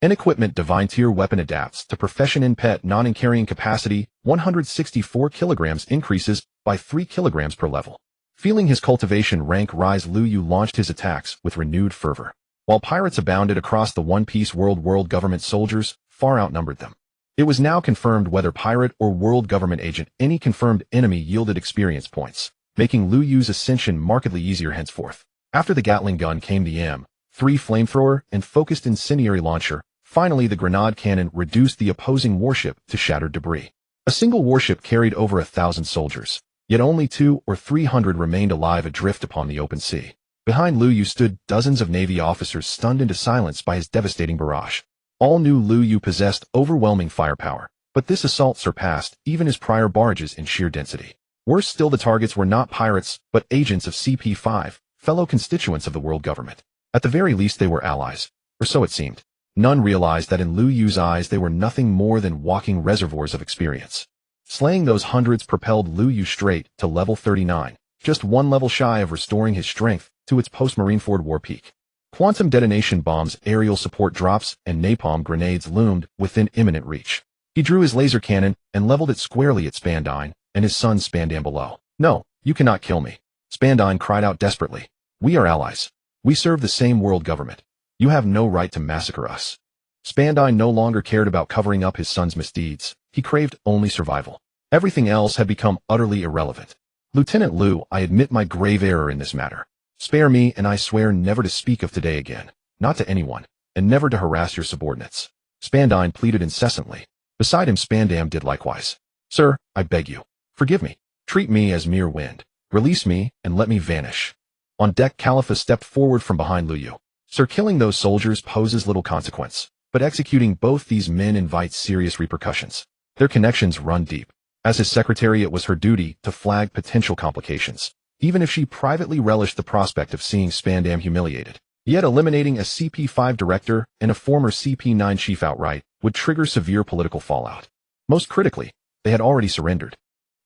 in. Equipment divine tier weapon adapts to profession in pet non-carrying capacity 164 kilograms increases by 3 kilograms per level. Feeling his cultivation rank rise, Lu Yu launched his attacks with renewed fervor. While pirates abounded across the One Piece world government soldiers far outnumbered them. It was now confirmed whether pirate or world government agent, any confirmed enemy yielded experience points, making Lu Yu's ascension markedly easier henceforth. After the Gatling gun came the M3 flamethrower and focused incendiary launcher. Finally, the grenade cannon reduced the opposing warship to shattered debris. A single warship carried over 1,000 soldiers, yet only 200 or 300 remained alive adrift upon the open sea. Behind Lu Yu stood dozens of Navy officers stunned into silence by his devastating barrage. All knew Lu Yu possessed overwhelming firepower, but this assault surpassed even his prior barges in sheer density. Worse still, the targets were not pirates, but agents of CP5, fellow constituents of the world government. At the very least, they were allies, or so it seemed. None realized that in Lu Yu's eyes they were nothing more than walking reservoirs of experience. Slaying those hundreds propelled Lu Yu straight to level 39, just one level shy of restoring his strength to its post-Marineford war peak. Quantum detonation bombs, aerial support drops, and napalm grenades loomed within imminent reach. He drew his laser cannon and leveled it squarely at Spandine and his son Spandam below. "No, you cannot kill me," Spandine cried out desperately. "We are allies. We serve the same world government. You have no right to massacre us." Spandine no longer cared about covering up his son's misdeeds. He craved only survival. Everything else had become utterly irrelevant. "Lieutenant Lu, I admit my grave error in this matter. Spare me, and I swear never to speak of today again, not to anyone, and never to harass your subordinates." Spandine pleaded incessantly. Beside him, Spandam did likewise. "Sir, I beg you, forgive me. Treat me as mere wind. Release me, and let me vanish." On deck, Khalifa stepped forward from behind Lu Yu. "Sir, killing those soldiers poses little consequence, but executing both these men invites serious repercussions. Their connections run deep. As his secretary, it was her duty to flag potential complications, even if she privately relished the prospect of seeing Spandam humiliated. Yet eliminating a CP5 director and a former CP9 chief outright would trigger severe political fallout. Most critically, they had already surrendered.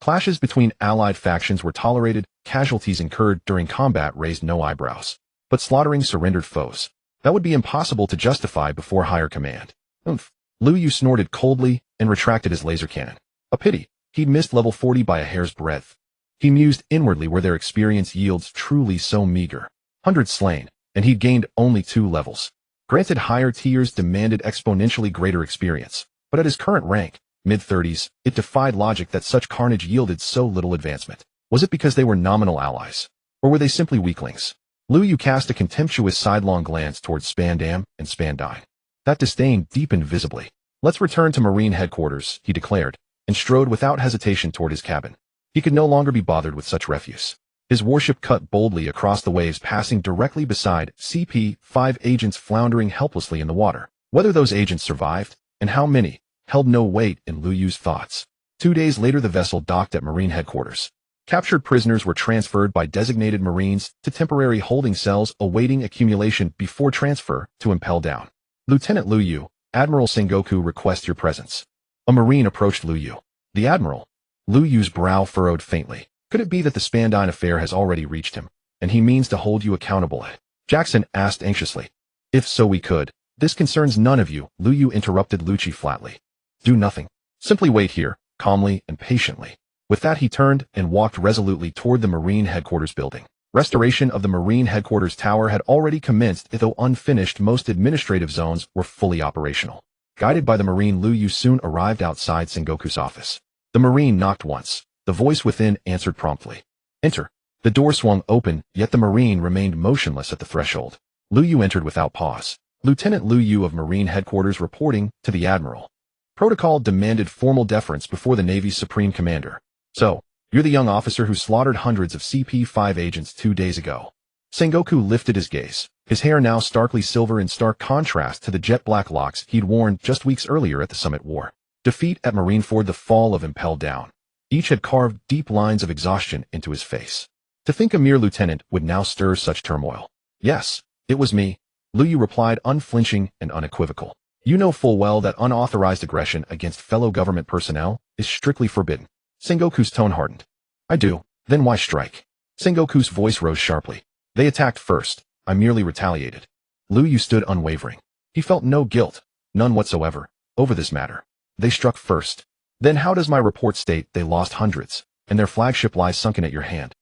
Clashes between allied factions were tolerated, casualties incurred during combat raised no eyebrows. But slaughtering surrendered foes, that would be impossible to justify before higher command. "Oomph." Lu Yu snorted coldly and retracted his laser cannon. A pity, he'd missed level 40 by a hair's breadth. He mused inwardly, were their experience yields truly so meager? Hundreds slain, and he'd gained only 2 levels. Granted, higher tiers demanded exponentially greater experience, but at his current rank, mid-30s, it defied logic that such carnage yielded so little advancement. Was it because they were nominal allies? Or were they simply weaklings? Lu Yu cast a contemptuous sidelong glance towards Spandam and Spandine. That disdain deepened visibly. "Let's return to Marine headquarters," he declared, and strode without hesitation toward his cabin. He could no longer be bothered with such refuse. His warship cut boldly across the waves, passing directly beside CP5 agents floundering helplessly in the water. Whether those agents survived, and how many, held no weight in Lu Yu's thoughts. 2 days later, the vessel docked at Marine headquarters. Captured prisoners were transferred by designated Marines to temporary holding cells awaiting accumulation before transfer to impel down. "Lieutenant Lu Yu, Admiral Sengoku requests your presence." A Marine approached Lu Yu. "The Admiral?" Lu Yu's brow furrowed faintly. Could it be that the Spandine affair has already reached him, and he means to hold you accountable? Jackson asked anxiously. "If so, we could. This concerns none of you," Lu Yu interrupted Lucci flatly. "Do nothing. Simply wait here, calmly and patiently." With that, he turned and walked resolutely toward the Marine headquarters building. Restoration of the Marine headquarters tower had already commenced, though unfinished. Most administrative zones were fully operational. Guided by the Marine, Lu Yu soon arrived outside Sengoku's office. The Marine knocked once. The voice within answered promptly. "Enter." The door swung open, yet the Marine remained motionless at the threshold. Lu Yu entered without pause. "Lieutenant Lu Yu of Marine headquarters reporting to the Admiral." Protocol demanded formal deference before the Navy's Supreme Commander. "So, you're the young officer who slaughtered hundreds of CP5 agents 2 days ago." Sengoku lifted his gaze. his hair now starkly silver in stark contrast to the jet-black locks he'd worn just weeks earlier at the Summit War. Defeat at Marineford, the fall of Impel Down. Each had carved deep lines of exhaustion into his face. To think a mere lieutenant would now stir such turmoil. Yes, it was me, Lu Yu replied, unflinching and unequivocal. You know full well that unauthorized aggression against fellow government personnel is strictly forbidden. Sengoku's tone hardened. I do. Then why strike? Sengoku's voice rose sharply. They attacked first. I merely retaliated. Lu Yu stood unwavering. He felt no guilt, none whatsoever, over this matter. They struck first. Then how does my report state they lost hundreds, and their flagship lies sunken at your hand?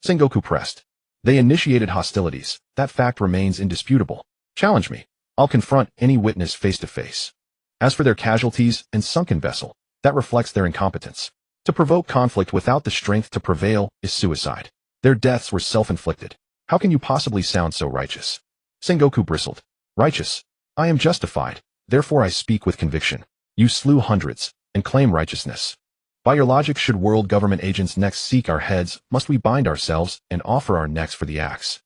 Sengoku pressed. They initiated hostilities. That fact remains indisputable. Challenge me. I'll confront any witness face to face. As for their casualties and sunken vessel, that reflects their incompetence. To provoke conflict without the strength to prevail is suicide. Their deaths were self-inflicted. How can you possibly sound so righteous? Sengoku bristled. Righteous. I am justified. Therefore I speak with conviction. You slew hundreds, and claim righteousness. By your logic, should world government agents next seek our heads, must we bind ourselves and offer our necks for the axe?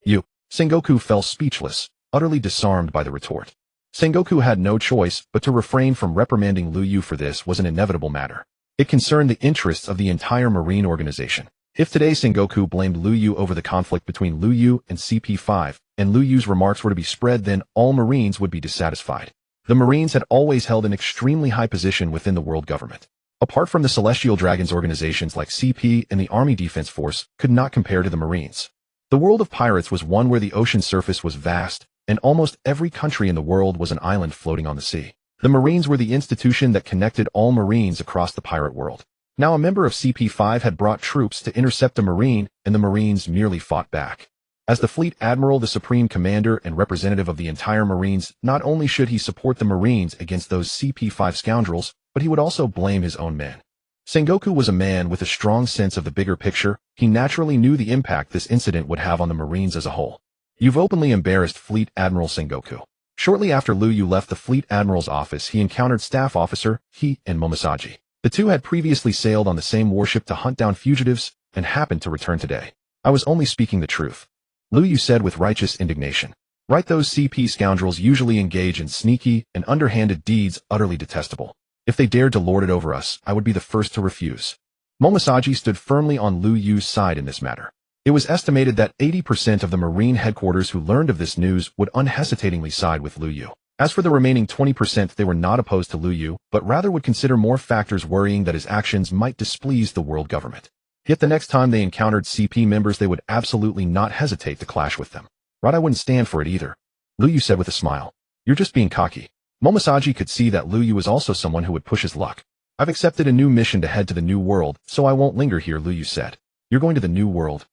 You. Sengoku fell speechless, utterly disarmed by the retort. Sengoku had no choice but to refrain from reprimanding Lu Yu, for this was an inevitable matter. It concerned the interests of the entire Marine organization. If today Sengoku blamed Lu Yu over the conflict between Lu Yu and CP5, and Lu Yu's remarks were to be spread, then all Marines would be dissatisfied. The Marines had always held an extremely high position within the world government. Apart from the Celestial Dragons, organizations like CP and the Army Defense Force could not compare to the Marines. The world of pirates was one where the ocean surface was vast, and almost every country in the world was an island floating on the sea. The Marines were the institution that connected all Marines across the pirate world. Now a member of CP5 had brought troops to intercept a Marine, and the Marines merely fought back. As the fleet admiral, the supreme commander and representative of the entire Marines, not only should he support the Marines against those CP5 scoundrels, but he would also blame his own men. Sengoku was a man with a strong sense of the bigger picture. He naturally knew the impact this incident would have on the Marines as a whole. You've openly embarrassed Fleet Admiral Sengoku. Shortly after Lu Yu left the Fleet Admiral's office, he encountered Staff Officer He and Momosaji. The two had previously sailed on the same warship to hunt down fugitives and happened to return today. I was only speaking the truth, Lu Yu said with righteous indignation. Right, those CP scoundrels usually engage in sneaky and underhanded deeds utterly detestable. If they dared to lord it over us, I would be the first to refuse. Momosaji stood firmly on Lu Yu's side in this matter. It was estimated that 80% of the Marine headquarters who learned of this news would unhesitatingly side with Lu Yu. As for the remaining 20%, they were not opposed to Lu Yu, but rather would consider more factors, worrying that his actions might displease the world government. Yet the next time they encountered CP members, they would absolutely not hesitate to clash with them. Right, I wouldn't stand for it either, Lu Yu said with a smile. You're just being cocky. Momosaji could see that Lu Yu was also someone who would push his luck. I've accepted a new mission to head to the New World, so I won't linger here, Lu Yu said. You're going to the New World?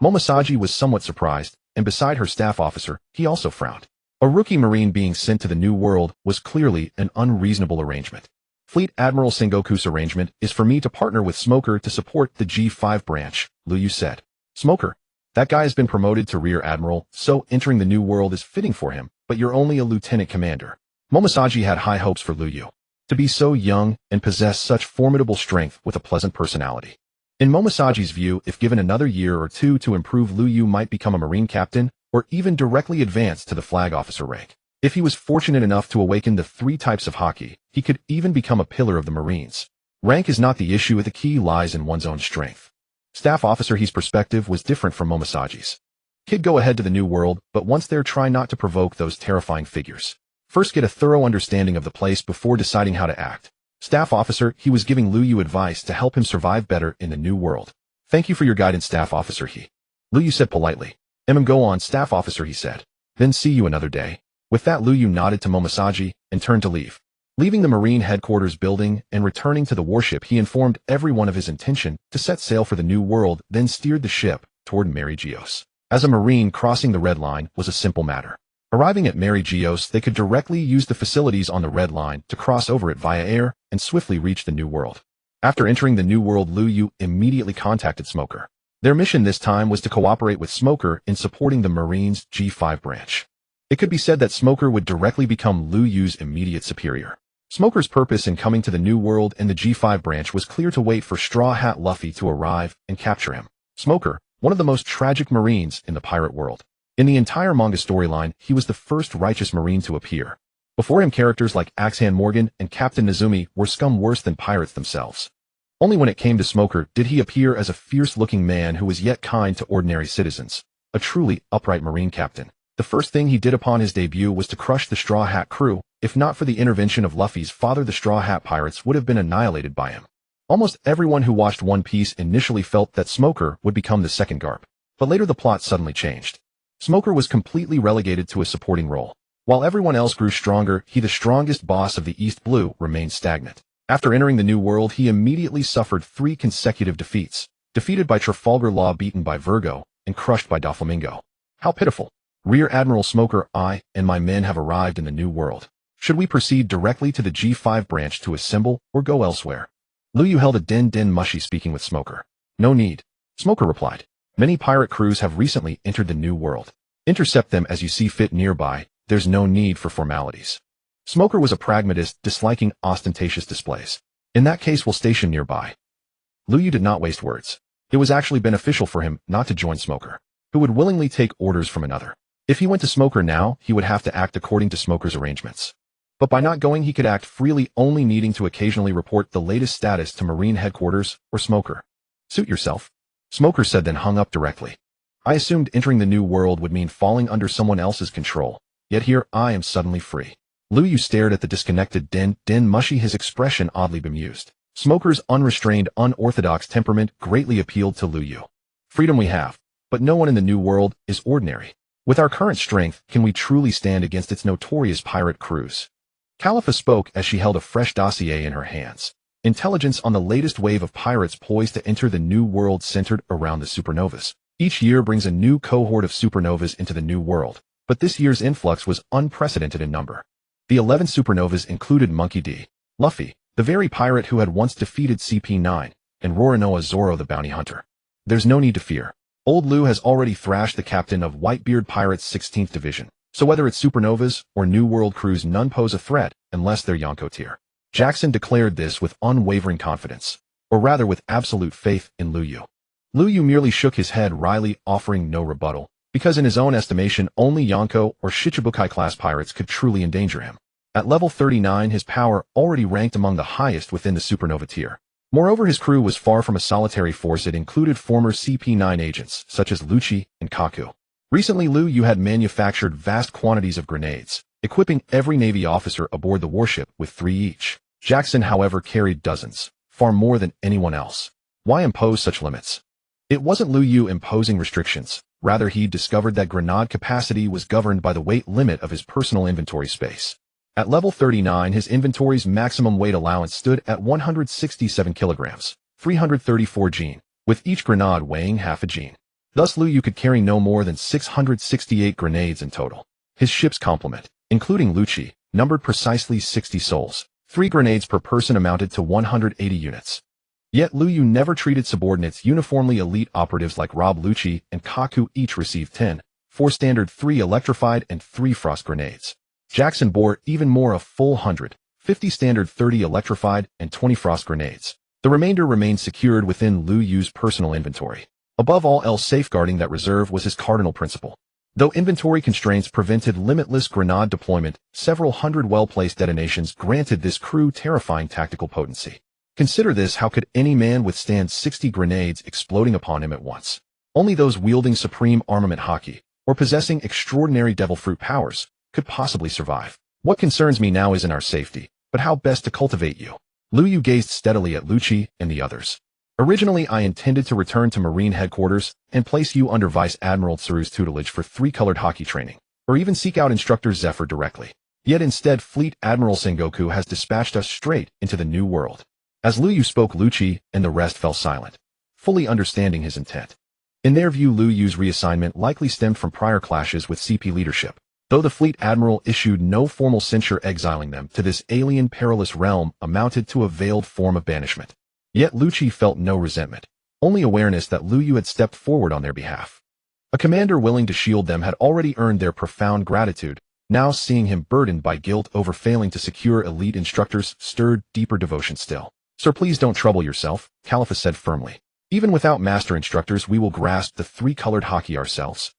Momosaji was somewhat surprised, and beside her staff officer, he also frowned. A rookie Marine being sent to the New World was clearly an unreasonable arrangement. Fleet Admiral Sengoku's arrangement is for me to partner with Smoker to support the G5 branch, Lu Yu said. Smoker? That guy has been promoted to Rear Admiral, so entering the New World is fitting for him, but you're only a lieutenant commander. Momosaji had high hopes for Lu Yu. To be so young and possess such formidable strength with a pleasant personality. In Momosaji's view, if given another year or two to improve, Lu Yu might become a Marine captain, or even directly advance to the flag officer rank. If he was fortunate enough to awaken the 3 types of haki, he could even become a pillar of the Marines. Rank is not the issue, the key lies in one's own strength. Staff Officer He's perspective was different from Momosaji's. Kid, go ahead to the New World, but once there, try not to provoke those terrifying figures. First, get a thorough understanding of the place before deciding how to act. Staff Officer He was giving Lu Yu advice to help him survive better in the New World. Thank you for your guidance, Staff Officer He. Lu Yu said politely. Go on, Staff Officer He said. Then see you another day. With that, Lu Yu nodded to Momosaji and turned to leave. Leaving the Marine headquarters building and returning to the warship, he informed everyone of his intention to set sail for the New World, then steered the ship toward Mary Geos. As a Marine, crossing the Red Line was a simple matter. Arriving at Mary Geos, they could directly use the facilities on the Red Line to cross over it via air and swiftly reach the New World. After entering the New World, Lu Yu immediately contacted Smoker. Their mission this time was to cooperate with Smoker in supporting the Marines' G5 branch. It could be said that Smoker would directly become Lu Yu's immediate superior. Smoker's purpose in coming to the New World and the G5 branch was clear: to wait for Straw Hat Luffy to arrive and capture him. Smoker, one of the most tragic Marines in the pirate world. In the entire manga storyline, he was the first righteous Marine to appear. Before him, characters like Axehand Morgan and Captain Nezumi were scum worse than pirates themselves. Only when it came to Smoker did he appear as a fierce-looking man who was yet kind to ordinary citizens, a truly upright Marine captain. The first thing he did upon his debut was to crush the Straw Hat crew. If not for the intervention of Luffy's father, the Straw Hat pirates would have been annihilated by him. Almost everyone who watched One Piece initially felt that Smoker would become the second Garp, but later the plot suddenly changed. Smoker was completely relegated to a supporting role. While everyone else grew stronger, he, the strongest boss of the East Blue, remained stagnant. After entering the New World, he immediately suffered 3 consecutive defeats, defeated by Trafalgar Law, beaten by Virgo, and crushed by Doflamingo. How pitiful. Rear Admiral Smoker, I and my men have arrived in the New World. Should we proceed directly to the G5 branch to assemble, or go elsewhere? Luyu held a den mushy, speaking with Smoker. No need. Smoker replied. Many pirate crews have recently entered the New World. Intercept them as you see fit nearby. There's no need for formalities. Smoker was a pragmatist, disliking ostentatious displays. In that case, we'll station nearby. Luyu did not waste words. It was actually beneficial for him not to join Smoker, who would willingly take orders from another. If he went to Smoker now, he would have to act according to Smoker's arrangements. But by not going, he could act freely, only needing to occasionally report the latest status to Marine headquarters or Smoker. Suit yourself. Smoker said, then hung up directly. I assumed entering the New World would mean falling under someone else's control, yet here I am suddenly free. Luyu stared at the disconnected den mushy, his expression oddly bemused. Smoker's unrestrained, unorthodox temperament greatly appealed to Luyu. Freedom we have, but no one in the New World is ordinary. With our current strength, can we truly stand against its notorious pirate crews? Califa spoke as she held a fresh dossier in her hands. Intelligence on the latest wave of pirates poised to enter the New World centered around the supernovas. Each year brings a new cohort of supernovas into the New World, but this year's influx was unprecedented in number. The 11 supernovas included Monkey D. Luffy, the very pirate who had once defeated CP9, and Roronoa Zoro, the bounty hunter. There's no need to fear. Old Lu has already thrashed the captain of Whitebeard Pirates' 16th Division, so whether it's supernovas or New World crews, none pose a threat unless they're Yonko tier. Jackson declared this with unwavering confidence, or rather with absolute faith in Luyu. Luyu merely shook his head wryly, offering no rebuttal, because in his own estimation only Yonko or Shichibukai-class pirates could truly endanger him. At level 39, his power already ranked among the highest within the supernova tier. Moreover, his crew was far from a solitary force. It included former CP9 agents, such as Lucci and Kaku. Recently, Luyu had manufactured vast quantities of grenades, equipping every Navy officer aboard the warship with 3 each. Jackson, however, carried dozens, far more than anyone else. Why impose such limits? It wasn't Luyu imposing restrictions. Rather, he discovered that grenade capacity was governed by the weight limit of his personal inventory space. At level 39, his inventory's maximum weight allowance stood at 167 kilograms, 334 gene, with each grenade weighing half a gene. Thus, Luyu could carry no more than 668 grenades in total. His ship's complement, including Lucci, numbered precisely 60 souls. 3 grenades per person amounted to 180 units. Yet Luyu never treated subordinates uniformly. Elite operatives like Rob Lucci and Kaku each received 10, 4 standard, 3 electrified, and 3 frost grenades. Jackson bore even more, a full 100, 50 standard, 30 electrified, and 20 frost grenades. The remainder remained secured within Luyu's personal inventory. Above all else, safeguarding that reserve was his cardinal principle. Though inventory constraints prevented limitless grenade deployment, several hundred well-placed detonations granted this crew terrifying tactical potency. Consider this: how could any man withstand 60 grenades exploding upon him at once? Only those wielding supreme armament haki, or possessing extraordinary devil fruit powers, could possibly survive. What concerns me now isn't our safety, but how best to cultivate you. Luyu gazed steadily at Lucci and the others. Originally, I intended to return to Marine headquarters and place you under Vice Admiral Tsuru's tutelage for 3-colored hockey training, or even seek out Instructor Zephyr directly. Yet instead, Fleet Admiral Sengoku has dispatched us straight into the New World. As Luyu spoke, Lucci and the rest fell silent, fully understanding his intent. In their view, Luyu's reassignment likely stemmed from prior clashes with CP leadership, though the Fleet Admiral issued no formal censure. Exiling them to this alien perilous realm amounted to a veiled form of banishment. Yet Lucci felt no resentment, only awareness that Luyu had stepped forward on their behalf. A commander willing to shield them had already earned their profound gratitude. Now seeing him burdened by guilt over failing to secure elite instructors stirred deeper devotion still. Sir, please don't trouble yourself, Califa said firmly. Even without master instructors, we will grasp the 3-colored hockey ourselves.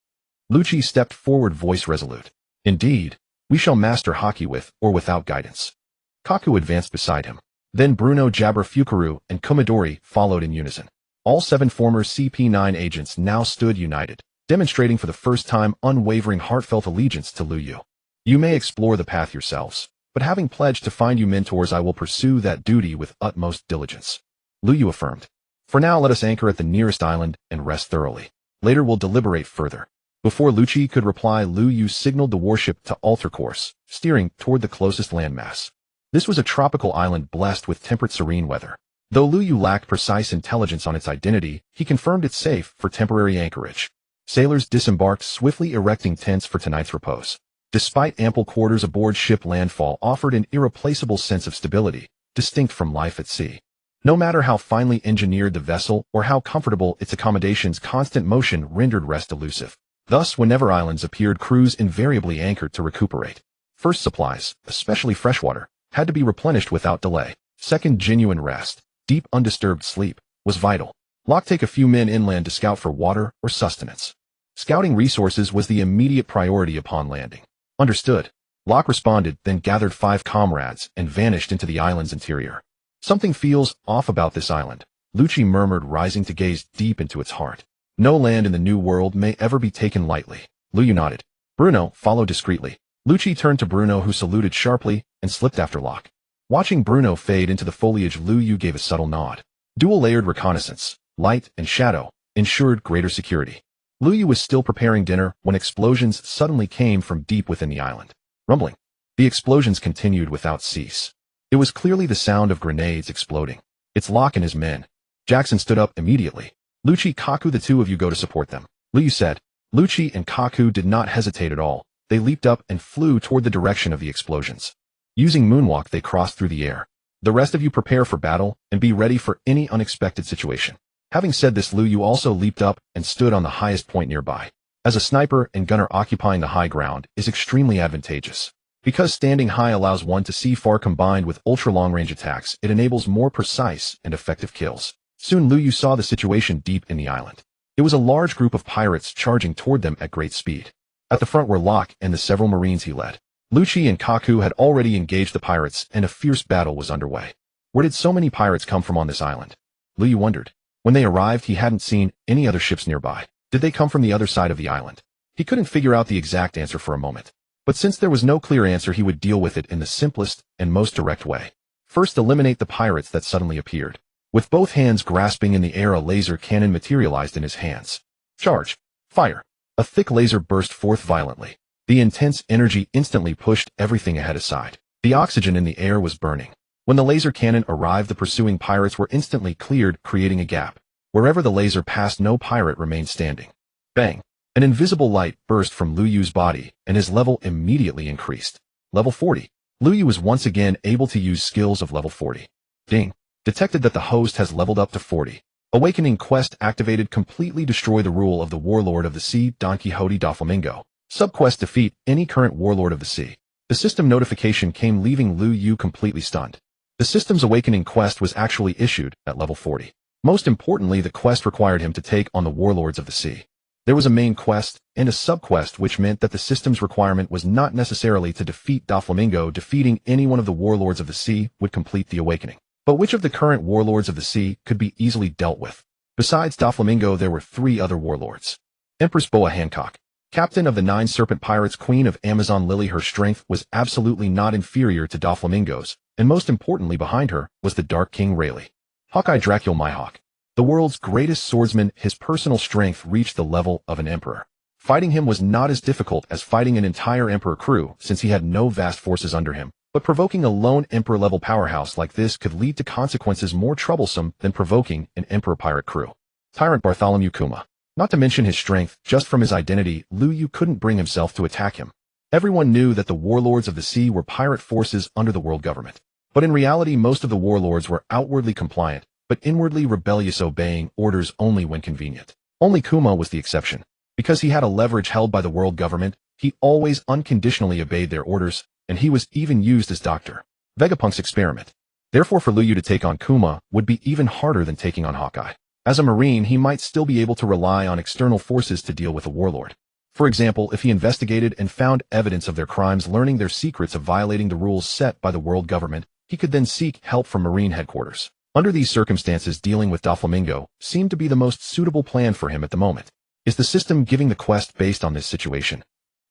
Lucci stepped forward, voice resolute. Indeed, we shall master hockey with or without guidance. Kaku advanced beside him. Then Bruno, Jabber, Fukaru, and Kumadori followed in unison. All 7 former CP9 agents now stood united, demonstrating for the first time unwavering heartfelt allegiance to Lu Yu. You may explore the path yourselves, but having pledged to find you mentors, I will pursue that duty with utmost diligence. Lu Yu affirmed. For now, let us anchor at the nearest island and rest thoroughly. Later we'll deliberate further. Before Lucci could reply, Lu Yu signaled the warship to alter course, steering toward the closest landmass. This was a tropical island blessed with temperate serene weather. Though Lu Yu lacked precise intelligence on its identity, he confirmed it safe for temporary anchorage. Sailors disembarked, swiftly erecting tents for tonight's repose. Despite ample quarters aboard ship, landfall offered an irreplaceable sense of stability, distinct from life at sea. No matter how finely engineered the vessel or how comfortable its accommodations, constant motion rendered rest elusive. Thus, whenever islands appeared, crews invariably anchored to recuperate. First, supplies, especially freshwater, had to be replenished without delay. Second, genuine rest, deep undisturbed sleep, was vital. Locke take a few men inland to scout for water or sustenance. Scouting resources was the immediate priority upon landing. Understood. Locke responded, then gathered 5 comrades and vanished into the island's interior. Something feels off about this island, Lucci murmured, rising to gaze deep into its heart. No land in the New World may ever be taken lightly. Lu Yu nodded. Bruno followed discreetly. Lucci turned to Bruno, who saluted sharply and slipped after Locke. Watching Bruno fade into the foliage, Lu Yu gave a subtle nod. Dual-layered reconnaissance, light and shadow, ensured greater security. Lu Yu was still preparing dinner when explosions suddenly came from deep within the island. Rumbling. The explosions continued without cease. It was clearly the sound of grenades exploding. It's Locke and his men. Jackson stood up immediately. Lucci, Kaku, the 2 of you go to support them, Lu Yu said. Lucci and Kaku did not hesitate at all. They leaped up and flew toward the direction of the explosions. Using moonwalk, they crossed through the air. The rest of you prepare for battle and be ready for any unexpected situation. Having said this, Lu Yu also leaped up and stood on the highest point nearby. As a sniper and gunner, occupying the high ground is extremely advantageous. Because standing high allows one to see far, combined with ultra-long-range attacks, it enables more precise and effective kills. Soon Lu Yu saw the situation deep in the island. It was a large group of pirates charging toward them at great speed. At the front were Locke and the several marines he led. Lucci and Kaku had already engaged the pirates, and a fierce battle was underway. Where did so many pirates come from on this island? Lu Yu wondered. When they arrived, he hadn't seen any other ships nearby. Did they come from the other side of the island? He couldn't figure out the exact answer for a moment. But since there was no clear answer, he would deal with it in the simplest and most direct way. First, eliminate the pirates that suddenly appeared. With both hands grasping in the air, a laser cannon materialized in his hands. Charge. Fire. A thick laser burst forth violently. The intense energy instantly pushed everything ahead aside. The oxygen in the air was burning. When the laser cannon arrived, the pursuing pirates were instantly cleared, creating a gap. Wherever the laser passed, no pirate remained standing. Bang. An invisible light burst from Lu Yu's body, and his level immediately increased. Level 40. Lu Yu was once again able to use skills of level 40. Ding. Detected that the host has leveled up to 40. Awakening quest activated. Completely destroy the rule of the Warlord of the Sea, Don Quixote da Flamingo. Subquest: defeat any current Warlord of the Sea. The system notification came, leaving Lu Yu completely stunned. The system's awakening quest was actually issued at level 40. Most importantly, the quest required him to take on the Warlords of the Sea. There was a main quest and a subquest, which meant that the system's requirement was not necessarily to defeat Doflamingo. Defeating any one of the Warlords of the Sea would complete the awakening. But which of the current Warlords of the Sea could be easily dealt with? Besides Doflamingo, there were 3 other warlords. Empress Boa Hancock, captain of the 9 Serpent Pirates, Queen of Amazon Lily. Her strength was absolutely not inferior to Doflamingo's, and most importantly, behind her was the Dark King Rayleigh. Hawkeye Dracul Mihawk, the world's greatest swordsman. His personal strength reached the level of an emperor. Fighting him was not as difficult as fighting an entire emperor crew, since he had no vast forces under him. But provoking a lone emperor-level powerhouse like this could lead to consequences more troublesome than provoking an emperor pirate crew. Tyrant Bartholomew Kuma. Not to mention his strength, just from his identity, Lu Yu couldn't bring himself to attack him. Everyone knew that the Warlords of the Sea were pirate forces under the world government. But in reality, most of the warlords were outwardly compliant, but inwardly rebellious, obeying orders only when convenient. Only Kuma was the exception. Because he had a leverage held by the world government, he always unconditionally obeyed their orders, and he was even used as Dr. Vegapunk's experiment. Therefore, for Lu Yu to take on Kuma would be even harder than taking on Hawkeye. As a Marine, he might still be able to rely on external forces to deal with a warlord. For example, if he investigated and found evidence of their crimes, learning their secrets of violating the rules set by the world government, he could then seek help from Marine headquarters. Under these circumstances, dealing with Doflamingo seemed to be the most suitable plan for him at the moment. Is the system giving the quest based on this situation?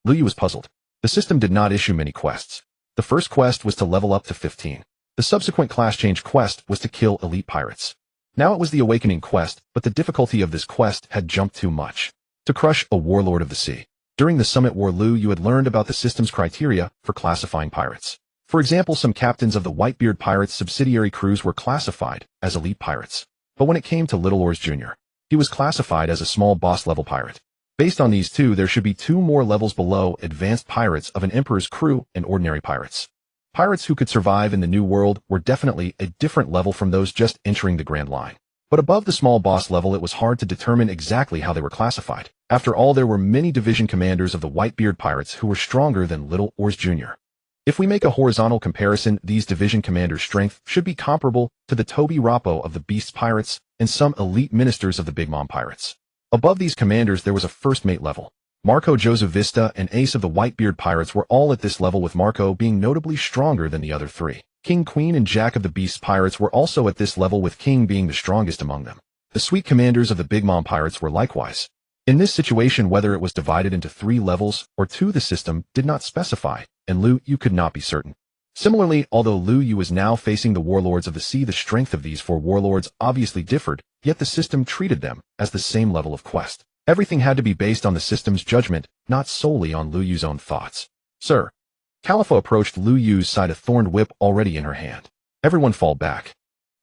Liu Yu was puzzled. The system did not issue many quests. The first quest was to level up to 15. The subsequent class change quest was to kill elite pirates. Now it was the awakening quest, but the difficulty of this quest had jumped too much. To crush a warlord of the sea. During the Summit War, Liu Yu had learned about the system's criteria for classifying pirates. For example, some captains of the Whitebeard Pirates' subsidiary crews were classified as elite pirates. But when it came to Little Oars Jr., he was classified as a small boss-level pirate. Based on these two, there should be 2 more levels below advanced pirates of an emperor's crew and ordinary pirates. Pirates who could survive in the New World were definitely a different level from those just entering the Grand Line. But above the small boss level, it was hard to determine exactly how they were classified. After all, there were many division commanders of the Whitebeard Pirates who were stronger than Little Oars Jr. If we make a horizontal comparison, these division commanders' strength should be comparable to the Toby Rappo of the Beasts Pirates and some elite ministers of the Big Mom Pirates. Above these commanders, there was a first mate level. Marco Joseph Vista and Ace of the Whitebeard Pirates were all at this level, with Marco being notably stronger than the other 3. King, Queen, and Jack of the Beasts Pirates were also at this level, with King being the strongest among them. The sweet commanders of the Big Mom Pirates were likewise. In this situation, whether it was divided into 3 levels or 2, the system did not specify, and Liu Yu could not be certain. Similarly, although Liu Yu was now facing the warlords of the sea, the strength of these 4 warlords obviously differed, yet the system treated them as the same level of quest. Everything had to be based on the system's judgment, not solely on Liu Yu's own thoughts. Sir. Califa approached Liu Yu's side, a thorned whip already in her hand. Everyone fall back.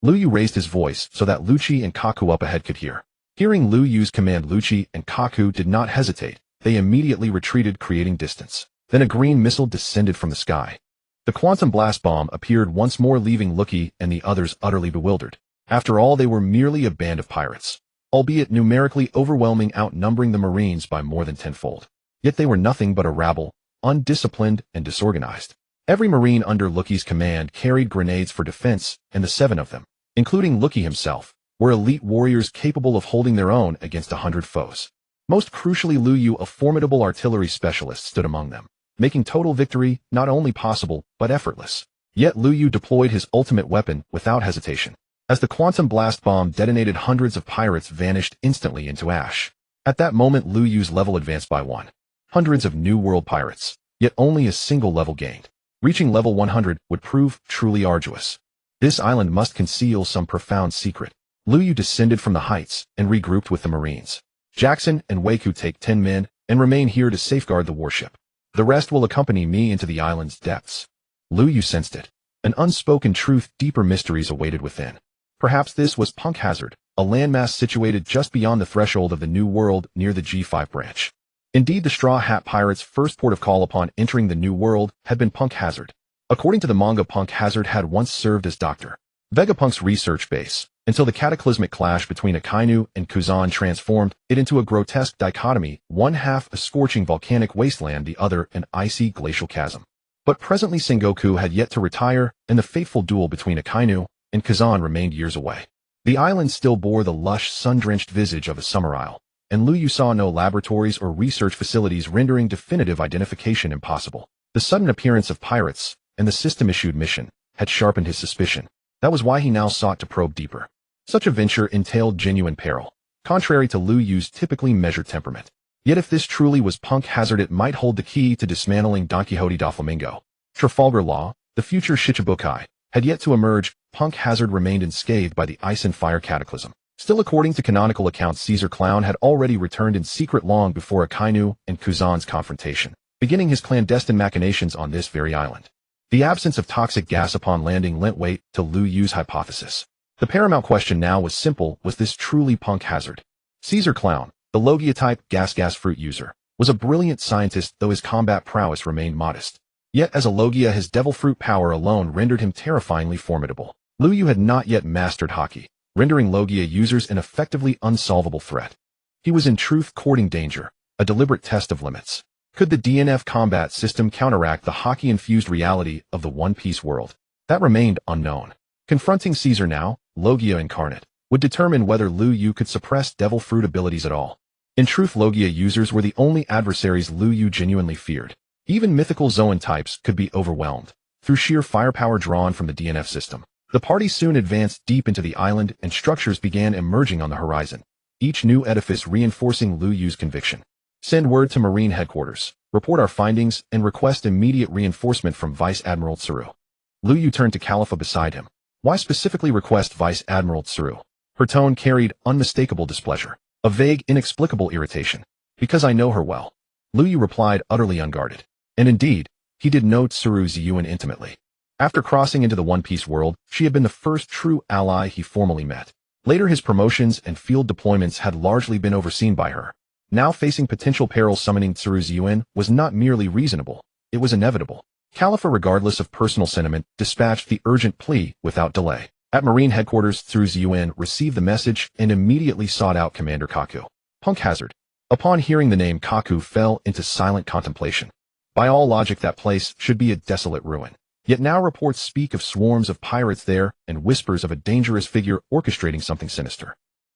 Liu Yu raised his voice so that Lucci and Kaku up ahead could hear. Hearing Liu Yu's command, Lucci and Kaku did not hesitate. They immediately retreated, creating distance. Then a green missile descended from the sky. The quantum blast bomb appeared once more, leaving Lucky and the others utterly bewildered. After all, they were merely a band of pirates, albeit numerically overwhelming, outnumbering the Marines by more than tenfold. Yet they were nothing but a rabble, undisciplined and disorganized. Every Marine under Lucky's command carried grenades for defense, and the 7 of them, including Lucky himself, were elite warriors capable of holding their own against 100 foes. Most crucially, Liu Yu, a formidable artillery specialist, stood among them, making total victory not only possible, but effortless. Yet Liu Yu deployed his ultimate weapon without hesitation. As the quantum blast bomb detonated, hundreds of pirates vanished instantly into ash. At that moment, Liu Yu's level advanced by 1. Hundreds of New World pirates, yet only a single level gained. Reaching level 100 would prove truly arduous. This island must conceal some profound secret. Liu Yu descended from the heights and regrouped with the Marines. Jackson and Weiku, take 10 men and remain here to safeguard the warship. The rest will accompany me into the island's depths. Liu Yu sensed it. An unspoken truth, deeper mysteries awaited within. Perhaps this was Punk Hazard, a landmass situated just beyond the threshold of the New World near the G5 branch. Indeed, the Straw Hat Pirates' first port of call upon entering the New World had been Punk Hazard. According to the manga, Punk Hazard had once served as Dr. Vegapunk's research base, until the cataclysmic clash between Akainu and Kuzan transformed it into a grotesque dichotomy, one half a scorching volcanic wasteland, the other an icy glacial chasm. But presently Sengoku had yet to retire, and the fateful duel between Akainu and Kazan remained years away. The island still bore the lush, sun-drenched visage of a summer isle, and Liu Yu saw no laboratories or research facilities, rendering definitive identification impossible. The sudden appearance of pirates, and the system-issued mission, had sharpened his suspicion. That was why he now sought to probe deeper. Such a venture entailed genuine peril, contrary to Liu Yu's typically measured temperament. Yet if this truly was Punk Hazard, it might hold the key to dismantling Don Quixote Doflamingo. Trafalgar Law, the future Shichibukai, had yet to emerge. Punk Hazard remained unscathed by the ice and fire cataclysm. Still, according to canonical accounts, Caesar Clown had already returned in secret long before Akainu and Kuzan's confrontation, beginning his clandestine machinations on this very island. The absence of toxic gas upon landing lent weight to Liu Yu's hypothesis. The paramount question now was simple: was this truly Punk Hazard? Caesar Clown, the Logia-type gas fruit user, was a brilliant scientist, though his combat prowess remained modest. Yet as a Logia, his devil fruit power alone rendered him terrifyingly formidable. Liu Yu had not yet mastered Haki, rendering Logia users an effectively unsolvable threat. He was in truth courting danger, a deliberate test of limits. Could the DNF combat system counteract the Haki-infused reality of the One Piece world? That remained unknown. Confronting Caesar now, Logia incarnate, would determine whether Liu Yu could suppress devil fruit abilities at all. In truth, Logia users were the only adversaries Lu Yu genuinely feared. Even mythical Zoan types could be overwhelmed through sheer firepower drawn from the DNF system. The party soon advanced deep into the island and structures began emerging on the horizon, each new edifice reinforcing Lu Yu's conviction. Send word to Marine headquarters, report our findings, and request immediate reinforcement from Vice Admiral Tsuru. Lu Yu turned to Khalifa beside him. Why specifically request Vice Admiral Tsuru? Her tone carried unmistakable displeasure, a vague, inexplicable irritation. Because I know her well. Lu Yu replied, utterly unguarded. And indeed, he did know Tsuru Ziyuan intimately. After crossing into the One Piece world, she had been the first true ally he formally met. Later his promotions and field deployments had largely been overseen by her. Now facing potential peril, summoning Tsuru Ziyuan was not merely reasonable, it was inevitable. Khalifa, regardless of personal sentiment, dispatched the urgent plea without delay. At Marine headquarters, Tsuru Ziyuan received the message and immediately sought out Commander Kaku. Punk Hazard. Upon hearing the name, Kaku fell into silent contemplation. By all logic, that place should be a desolate ruin. Yet now reports speak of swarms of pirates there and whispers of a dangerous figure orchestrating something sinister.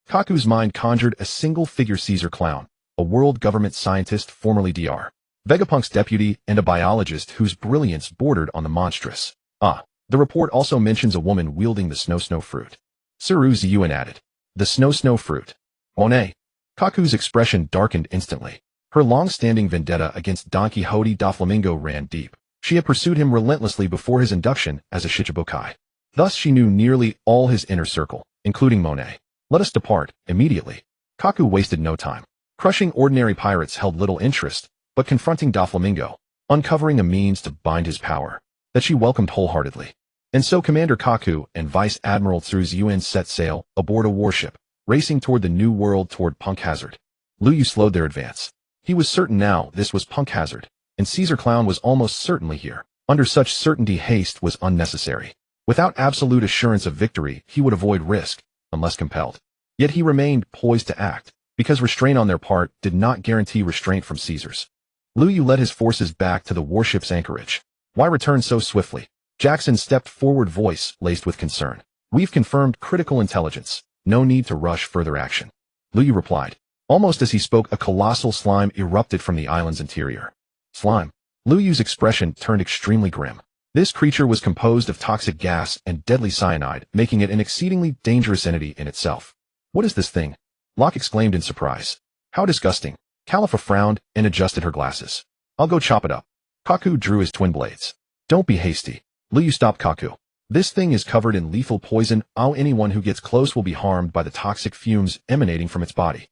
Kaku's mind conjured a single-figure Caesar clown, a world government scientist formerly Dr. Vegapunk's deputy and a biologist whose brilliance bordered on the monstrous. The report also mentions a woman wielding the snow fruit. Tsuru Ziyuan added, the snow fruit. Monet. Kaku's expression darkened instantly. Her long-standing vendetta against Don Quixote da Flamingo ran deep. She had pursued him relentlessly before his induction as a Shichibukai. Thus she knew nearly all his inner circle, including Monet. Let us depart, immediately. Kaku wasted no time. Crushing ordinary pirates held little interest, but confronting Doflamingo, uncovering a means to bind his power, that she welcomed wholeheartedly. And so Commander Kaku and Vice Admiral Tsuru Ziyuan set sail aboard a warship, racing toward the new world toward Punk Hazard. Lu Yu slowed their advance. He was certain now this was Punk Hazard, and Caesar Clown was almost certainly here. Under such certainty, haste was unnecessary. Without absolute assurance of victory, he would avoid risk, unless compelled. Yet he remained poised to act, because restraint on their part did not guarantee restraint from Caesar's. Lu Yu led his forces back to the warship's anchorage. Why return so swiftly? Jackson stepped forward, voice laced with concern. We've confirmed critical intelligence. No need to rush further action. Lu Yu replied. Almost as he spoke, a colossal slime erupted from the island's interior. Slime. Lu Yu's expression turned extremely grim. This creature was composed of toxic gas and deadly cyanide, making it an exceedingly dangerous entity in itself. What is this thing? Locke exclaimed in surprise. How disgusting. Khalifa frowned and adjusted her glasses. I'll go chop it up. Kaku drew his twin blades. Don't be hasty. Lu Yu stopped Kaku. This thing is covered in lethal poison. Anyone who gets close will be harmed by the toxic fumes emanating from its body.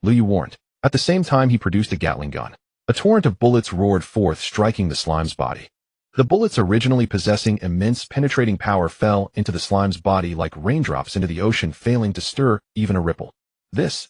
Lu Yu warned. At the same time he produced a Gatling gun. A torrent of bullets roared forth, striking the slime's body. The bullets, originally possessing immense penetrating power, fell into the slime's body like raindrops into the ocean, failing to stir even a ripple. This?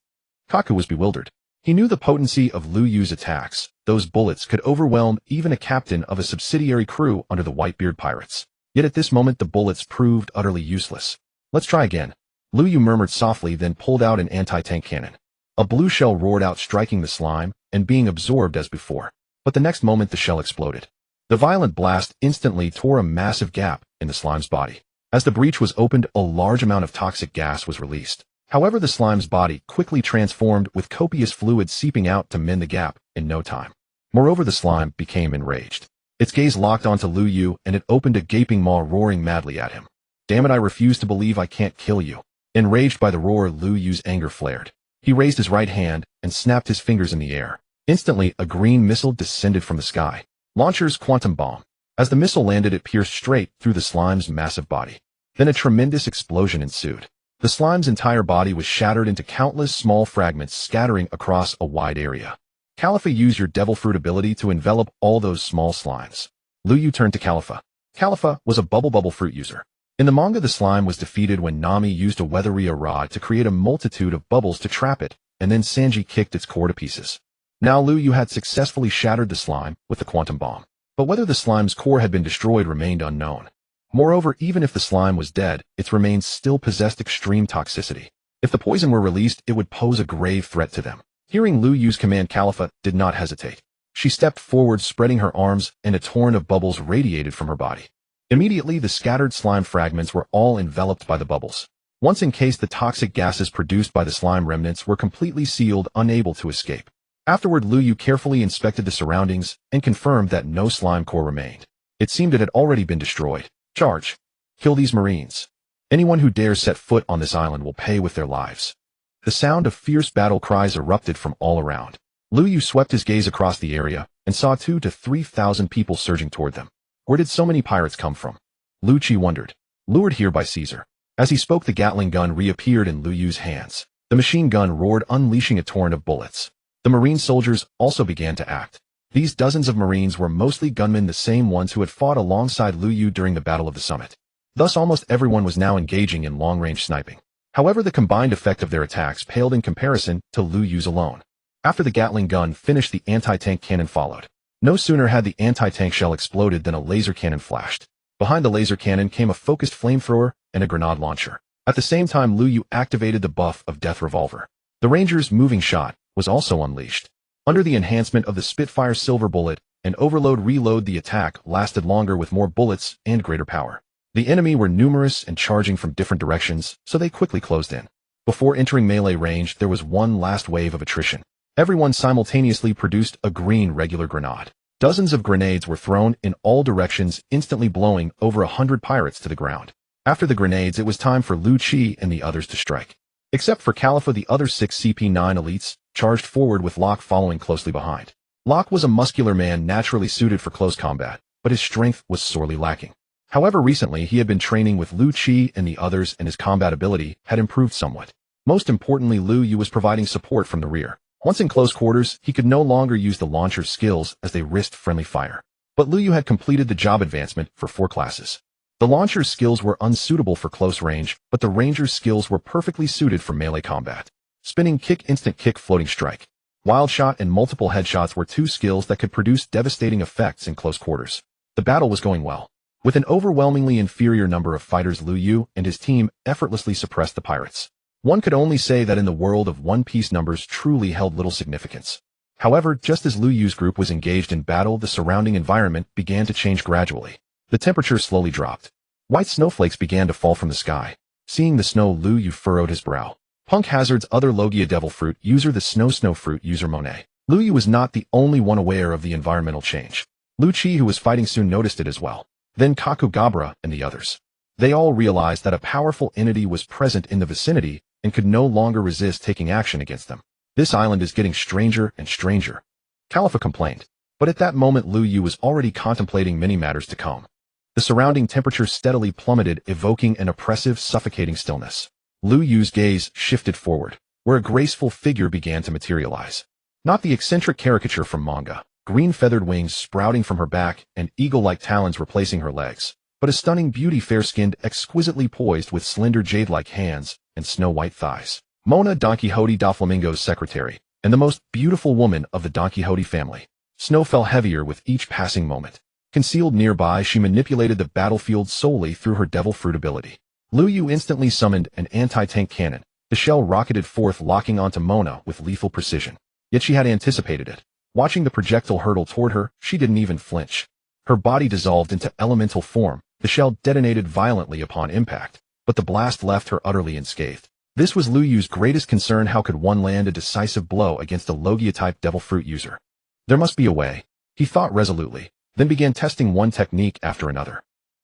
Kaku was bewildered. He knew the potency of Lu Yu's attacks. Those bullets could overwhelm even a captain of a subsidiary crew under the Whitebeard pirates. Yet at this moment the bullets proved utterly useless. Let's try again. Lu Yu murmured softly, then pulled out an anti-tank cannon. A blue shell roared out, striking the slime and being absorbed as before. But the next moment the shell exploded. The violent blast instantly tore a massive gap in the slime's body. As the breach was opened, a large amount of toxic gas was released. However, the slime's body quickly transformed, with copious fluid seeping out to mend the gap in no time. Moreover, the slime became enraged. Its gaze locked onto Lu Yu, and it opened a gaping maw, roaring madly at him. Damn it, I refuse to believe I can't kill you. Enraged by the roar, Lu Yu's anger flared. He raised his right hand and snapped his fingers in the air. Instantly, a green missile descended from the sky. Launcher's quantum bomb. As the missile landed, it pierced straight through the slime's massive body. Then a tremendous explosion ensued. The slime's entire body was shattered into countless small fragments, scattering across a wide area. Khalifa, use your devil fruit ability to envelop all those small slimes. Lu Yu turned to Khalifa. Khalifa was a bubble fruit user. In the manga, the slime was defeated when Nami used a Weatheria rod to create a multitude of bubbles to trap it, and then Sanji kicked its core to pieces. Now Lu Yu had successfully shattered the slime with the quantum bomb. But whether the slime's core had been destroyed remained unknown. Moreover, even if the slime was dead, its remains still possessed extreme toxicity. If the poison were released, it would pose a grave threat to them. Hearing Lu Yu's command, Khalifa did not hesitate. She stepped forward, spreading her arms, and a torrent of bubbles radiated from her body. Immediately, the scattered slime fragments were all enveloped by the bubbles. Once encased, the toxic gases produced by the slime remnants were completely sealed, unable to escape. Afterward, Lu Yu carefully inspected the surroundings and confirmed that no slime core remained. It seemed it had already been destroyed. Charge. Kill these Marines. Anyone who dares set foot on this island will pay with their lives. The sound of fierce battle cries erupted from all around. Lu Yu swept his gaze across the area and saw 2,000 to 3,000 people surging toward them. Where did so many pirates come from? Lu Chi wondered. Lured here by Caesar. As he spoke, the Gatling gun reappeared in Lu Yu's hands. The machine gun roared, unleashing a torrent of bullets. The Marine soldiers also began to act. These dozens of Marines were mostly gunmen, the same ones who had fought alongside Lu Yu during the Battle of the Summit. Thus, almost everyone was now engaging in long-range sniping. However, the combined effect of their attacks paled in comparison to Lu Yu's alone. After the Gatling gun finished, the anti-tank cannon followed. No sooner had the anti-tank shell exploded than a laser cannon flashed. Behind the laser cannon came a focused flamethrower and a grenade launcher. At the same time, Lu Yu activated the buff of Death Revolver. The Ranger's moving shot was also unleashed. Under the enhancement of the Spitfire Silver Bullet, an overload reload, the attack lasted longer with more bullets and greater power. The enemy were numerous and charging from different directions, so they quickly closed in. Before entering melee range, there was one last wave of attrition. Everyone simultaneously produced a green regular grenade. Dozens of grenades were thrown in all directions, instantly blowing over 100 pirates to the ground. After the grenades, it was time for Lu Chi and the others to strike. Except for Khalifa, the other 6 CP9 elites charged forward, with Locke following closely behind. Locke was a muscular man naturally suited for close combat, but his strength was sorely lacking. However, recently he had been training with Lu Chi and the others, and his combat ability had improved somewhat. Most importantly, Lu Yu was providing support from the rear. Once in close quarters, he could no longer use the launcher's skills as they risked friendly fire. But Lu Yu had completed the job advancement for 4 classes. The launcher's skills were unsuitable for close range, but the ranger's skills were perfectly suited for melee combat. Spinning kick, instant kick, floating strike. Wild shot and multiple headshots were 2 skills that could produce devastating effects in close quarters. The battle was going well. With an overwhelmingly inferior number of fighters, Lu Yu and his team effortlessly suppressed the pirates. One could only say that in the world of One Piece, numbers truly held little significance. However, just as Lu Yu's group was engaged in battle, the surrounding environment began to change gradually. The temperature slowly dropped. White snowflakes began to fall from the sky. Seeing the snow, Lu Yu furrowed his brow. Punk Hazard's other Logia Devil Fruit user, the Snow Fruit user Monet. Lu Yu was not the only one aware of the environmental change. Lu Chi, who was fighting, soon noticed it as well. Then Kakugabara and the others. They all realized that a powerful entity was present in the vicinity and could no longer resist taking action against them. This island is getting stranger and stranger, Khalifa complained. But at that moment, Lu Yu was already contemplating many matters to come. The surrounding temperature steadily plummeted, evoking an oppressive, suffocating stillness. Lu Yu's gaze shifted forward, where a graceful figure began to materialize. Not the eccentric caricature from manga, green feathered wings sprouting from her back and eagle-like talons replacing her legs, but a stunning beauty, fair-skinned, exquisitely poised, with slender jade-like hands and snow-white thighs. Mona, Don Quixote da Flamingo's secretary, and the most beautiful woman of the Don Quixote family. Snow fell heavier with each passing moment. Concealed nearby, she manipulated the battlefield solely through her devil fruit ability. Lu Yu instantly summoned an anti-tank cannon. The shell rocketed forth, locking onto Mona with lethal precision. Yet she had anticipated it. Watching the projectile hurtle toward her, she didn't even flinch. Her body dissolved into elemental form. The shell detonated violently upon impact, but the blast left her utterly unscathed. This was Lu Yu's greatest concern. How could one land a decisive blow against a Logia-type devil fruit user? There must be a way, he thought resolutely, then began testing one technique after another.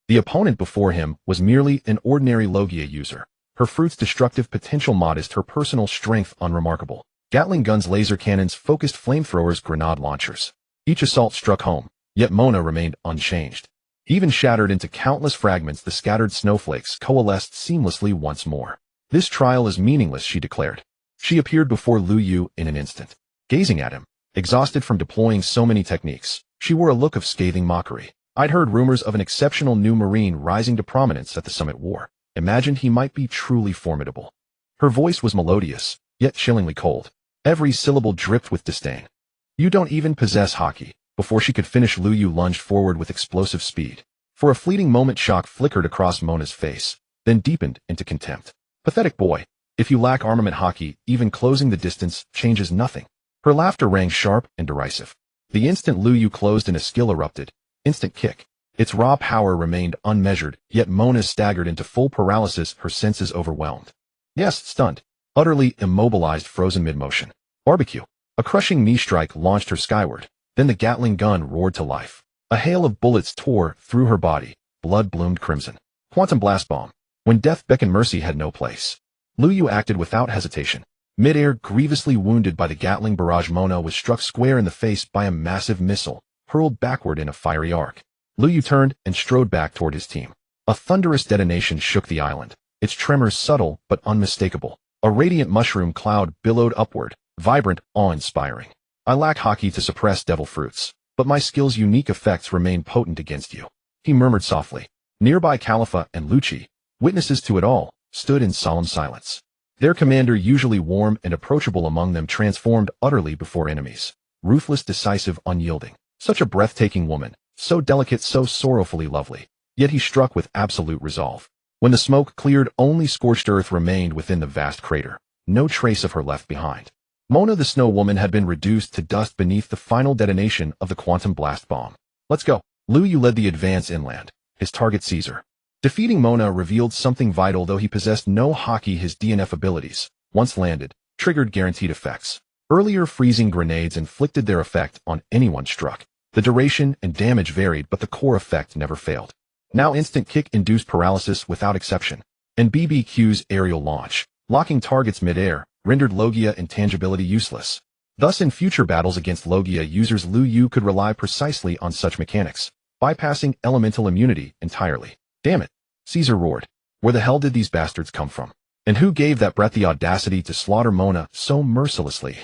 The opponent before him was merely an ordinary Logia user. Her fruit's destructive potential modest, her personal strength unremarkable. Gatling guns, laser cannons, focused flamethrowers, grenade launchers. Each assault struck home, yet Mona remained unchanged. Even shattered into countless fragments, the scattered snowflakes coalesced seamlessly once more. This trial is meaningless, she declared. She appeared before Lu Yu in an instant. Gazing at him, exhausted from deploying so many techniques, she wore a look of scathing mockery. I'd heard rumors of an exceptional new Marine rising to prominence at the Summit War. Imagined he might be truly formidable. Her voice was melodious, yet chillingly cold. Every syllable dripped with disdain. You don't even possess hockey. Before she could finish, Lu Yu lunged forward with explosive speed. For a fleeting moment, shock flickered across Mona's face, then deepened into contempt. Pathetic boy. If you lack armament, hockey, even closing the distance, changes nothing. Her laughter rang sharp and derisive. The instant Lu Yu closed in, a skill erupted. Instant kick. Its raw power remained unmeasured, yet Mona staggered into full paralysis, her senses overwhelmed. Yes, stunned. Utterly immobilized, frozen mid-motion. Barbecue. A crushing knee strike launched her skyward. Then the Gatling gun roared to life. A hail of bullets tore through her body. Blood bloomed crimson. Quantum blast bomb. When death beckoned, mercy had no place. Lu Yu acted without hesitation. Mid-air, grievously wounded by the Gatling barrage, Mona was struck square in the face by a massive missile, hurled backward in a fiery arc. Lu Yu turned and strode back toward his team. A thunderous detonation shook the island, its tremors subtle but unmistakable. A radiant mushroom cloud billowed upward, vibrant, awe-inspiring. I lack hockey to suppress devil fruits, but my skill's unique effects remain potent against you, he murmured softly. Nearby Khalifa and Lucci, witnesses to it all, stood in solemn silence. Their commander, usually warm and approachable among them, transformed utterly before enemies. Ruthless, decisive, unyielding. Such a breathtaking woman, so delicate, so sorrowfully lovely. Yet he struck with absolute resolve. When the smoke cleared, only scorched earth remained within the vast crater. No trace of her left behind. Mona the Snow Woman had been reduced to dust beneath the final detonation of the quantum blast bomb. Let's go. Lu Yu led the advance inland, his target Caesar. Defeating Mona revealed something vital. Though he possessed no hockey, his DNF abilities, once landed, triggered guaranteed effects. Earlier freezing grenades inflicted their effect on anyone struck. The duration and damage varied, but the core effect never failed. Now instant kick induced paralysis without exception. And BBQ's aerial launch, locking targets mid-air, rendered Logia intangibility useless. Thus in future battles against Logia users, Lu Yu could rely precisely on such mechanics, bypassing elemental immunity entirely. Damn it, Caesar roared. Where the hell did these bastards come from? And who gave that brat the audacity to slaughter Mona so mercilessly?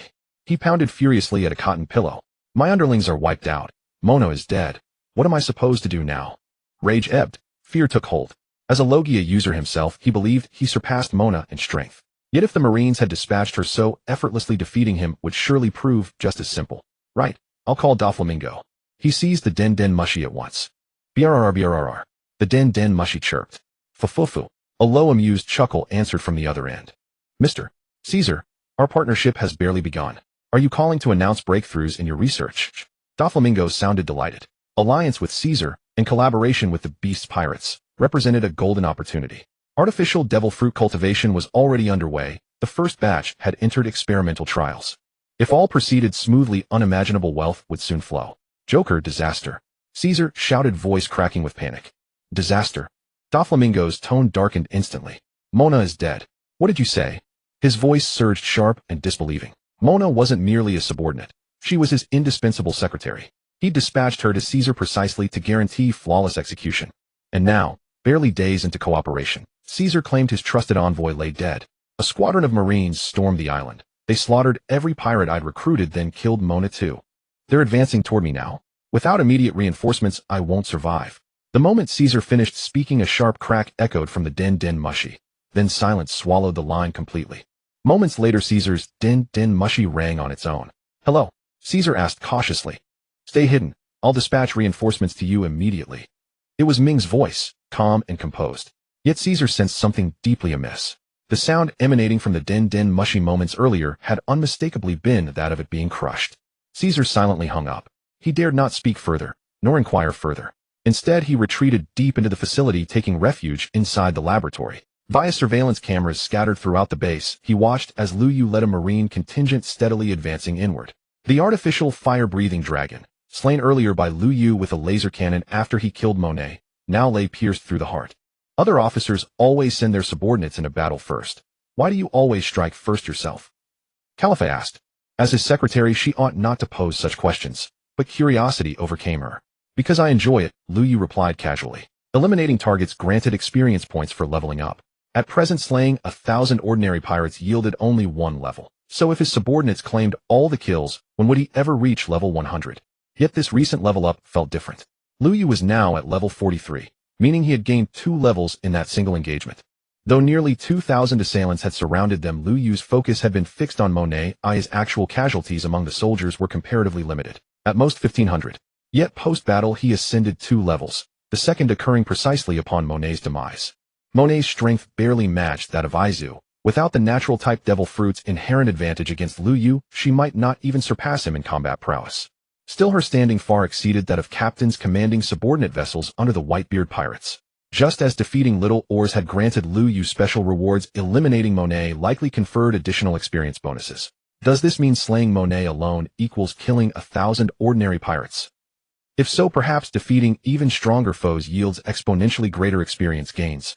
He pounded furiously at a cotton pillow. My underlings are wiped out. Mona is dead. What am I supposed to do now? Rage ebbed. Fear took hold. As a Logia user himself, he believed he surpassed Mona in strength. Yet if the Marines had dispatched her so effortlessly, defeating him would surely prove just as simple. Right, I'll call Doflamingo. He seized the Den Mushy at once. BRR. The Den Mushy chirped. Fufufu. A low amused chuckle answered from the other end. Mr. Caesar, our partnership has barely begun. Are you calling to announce breakthroughs in your research? Doflamingo sounded delighted. Alliance with Caesar, in collaboration with the Beast Pirates, represented a golden opportunity. Artificial devil fruit cultivation was already underway. The first batch had entered experimental trials. If all proceeded smoothly, unimaginable wealth would soon flow. Joker, disaster. Caesar shouted, voice cracking with panic. Disaster. Doflamingo's tone darkened instantly. Mona is dead. What did you say? His voice surged sharp and disbelieving. Mona wasn't merely a subordinate. She was his indispensable secretary. He dispatched her to Caesar precisely to guarantee flawless execution. And now, barely days into cooperation, Caesar claimed his trusted envoy lay dead. A squadron of Marines stormed the island. They slaughtered every pirate I'd recruited, then killed Mona too. They're advancing toward me now. Without immediate reinforcements, I won't survive. The moment Caesar finished speaking, a sharp crack echoed from the Den Mushy. Then silence swallowed the line completely. Moments later, Caesar's Den Mushy rang on its own. Hello, Caesar asked cautiously. Stay hidden. I'll dispatch reinforcements to you immediately. It was Ming's voice, calm and composed. Yet Caesar sensed something deeply amiss. The sound emanating from the Den Mushy moments earlier had unmistakably been that of it being crushed. Caesar silently hung up. He dared not speak further, nor inquire further. Instead, he retreated deep into the facility, taking refuge inside the laboratory. Via surveillance cameras scattered throughout the base, he watched as Lu Yu led a Marine contingent steadily advancing inward. The artificial fire-breathing dragon, slain earlier by Lu Yu with a laser cannon after he killed Monet, now lay pierced through the heart. Other officers always send their subordinates into battle first. Why do you always strike first yourself? Khalifa asked. As his secretary, she ought not to pose such questions, but curiosity overcame her. Because I enjoy it, Lu Yu replied casually. Eliminating targets granted experience points for leveling up. At present, slaying 1,000 ordinary pirates yielded only 1 level. So if his subordinates claimed all the kills, when would he ever reach level 100? Yet this recent level up felt different. Lu Yu was now at level 43, meaning he had gained 2 levels in that single engagement. Though nearly 2,000 assailants had surrounded them, Lu Yu's focus had been fixed on Monet. His actual casualties among the soldiers were comparatively limited, at most 1,500. Yet post-battle he ascended 2 levels, the second occurring precisely upon Monet's demise. Monet's strength barely matched that of Aizu. Without the natural type devil fruit's inherent advantage against Lu Yu, she might not even surpass him in combat prowess. Still, her standing far exceeded that of captains commanding subordinate vessels under the Whitebeard pirates. Just as defeating Little Oars had granted Lu Yu special rewards, eliminating Monet likely conferred additional experience bonuses. Does this mean slaying Monet alone equals killing 1,000 ordinary pirates? If so, perhaps defeating even stronger foes yields exponentially greater experience gains.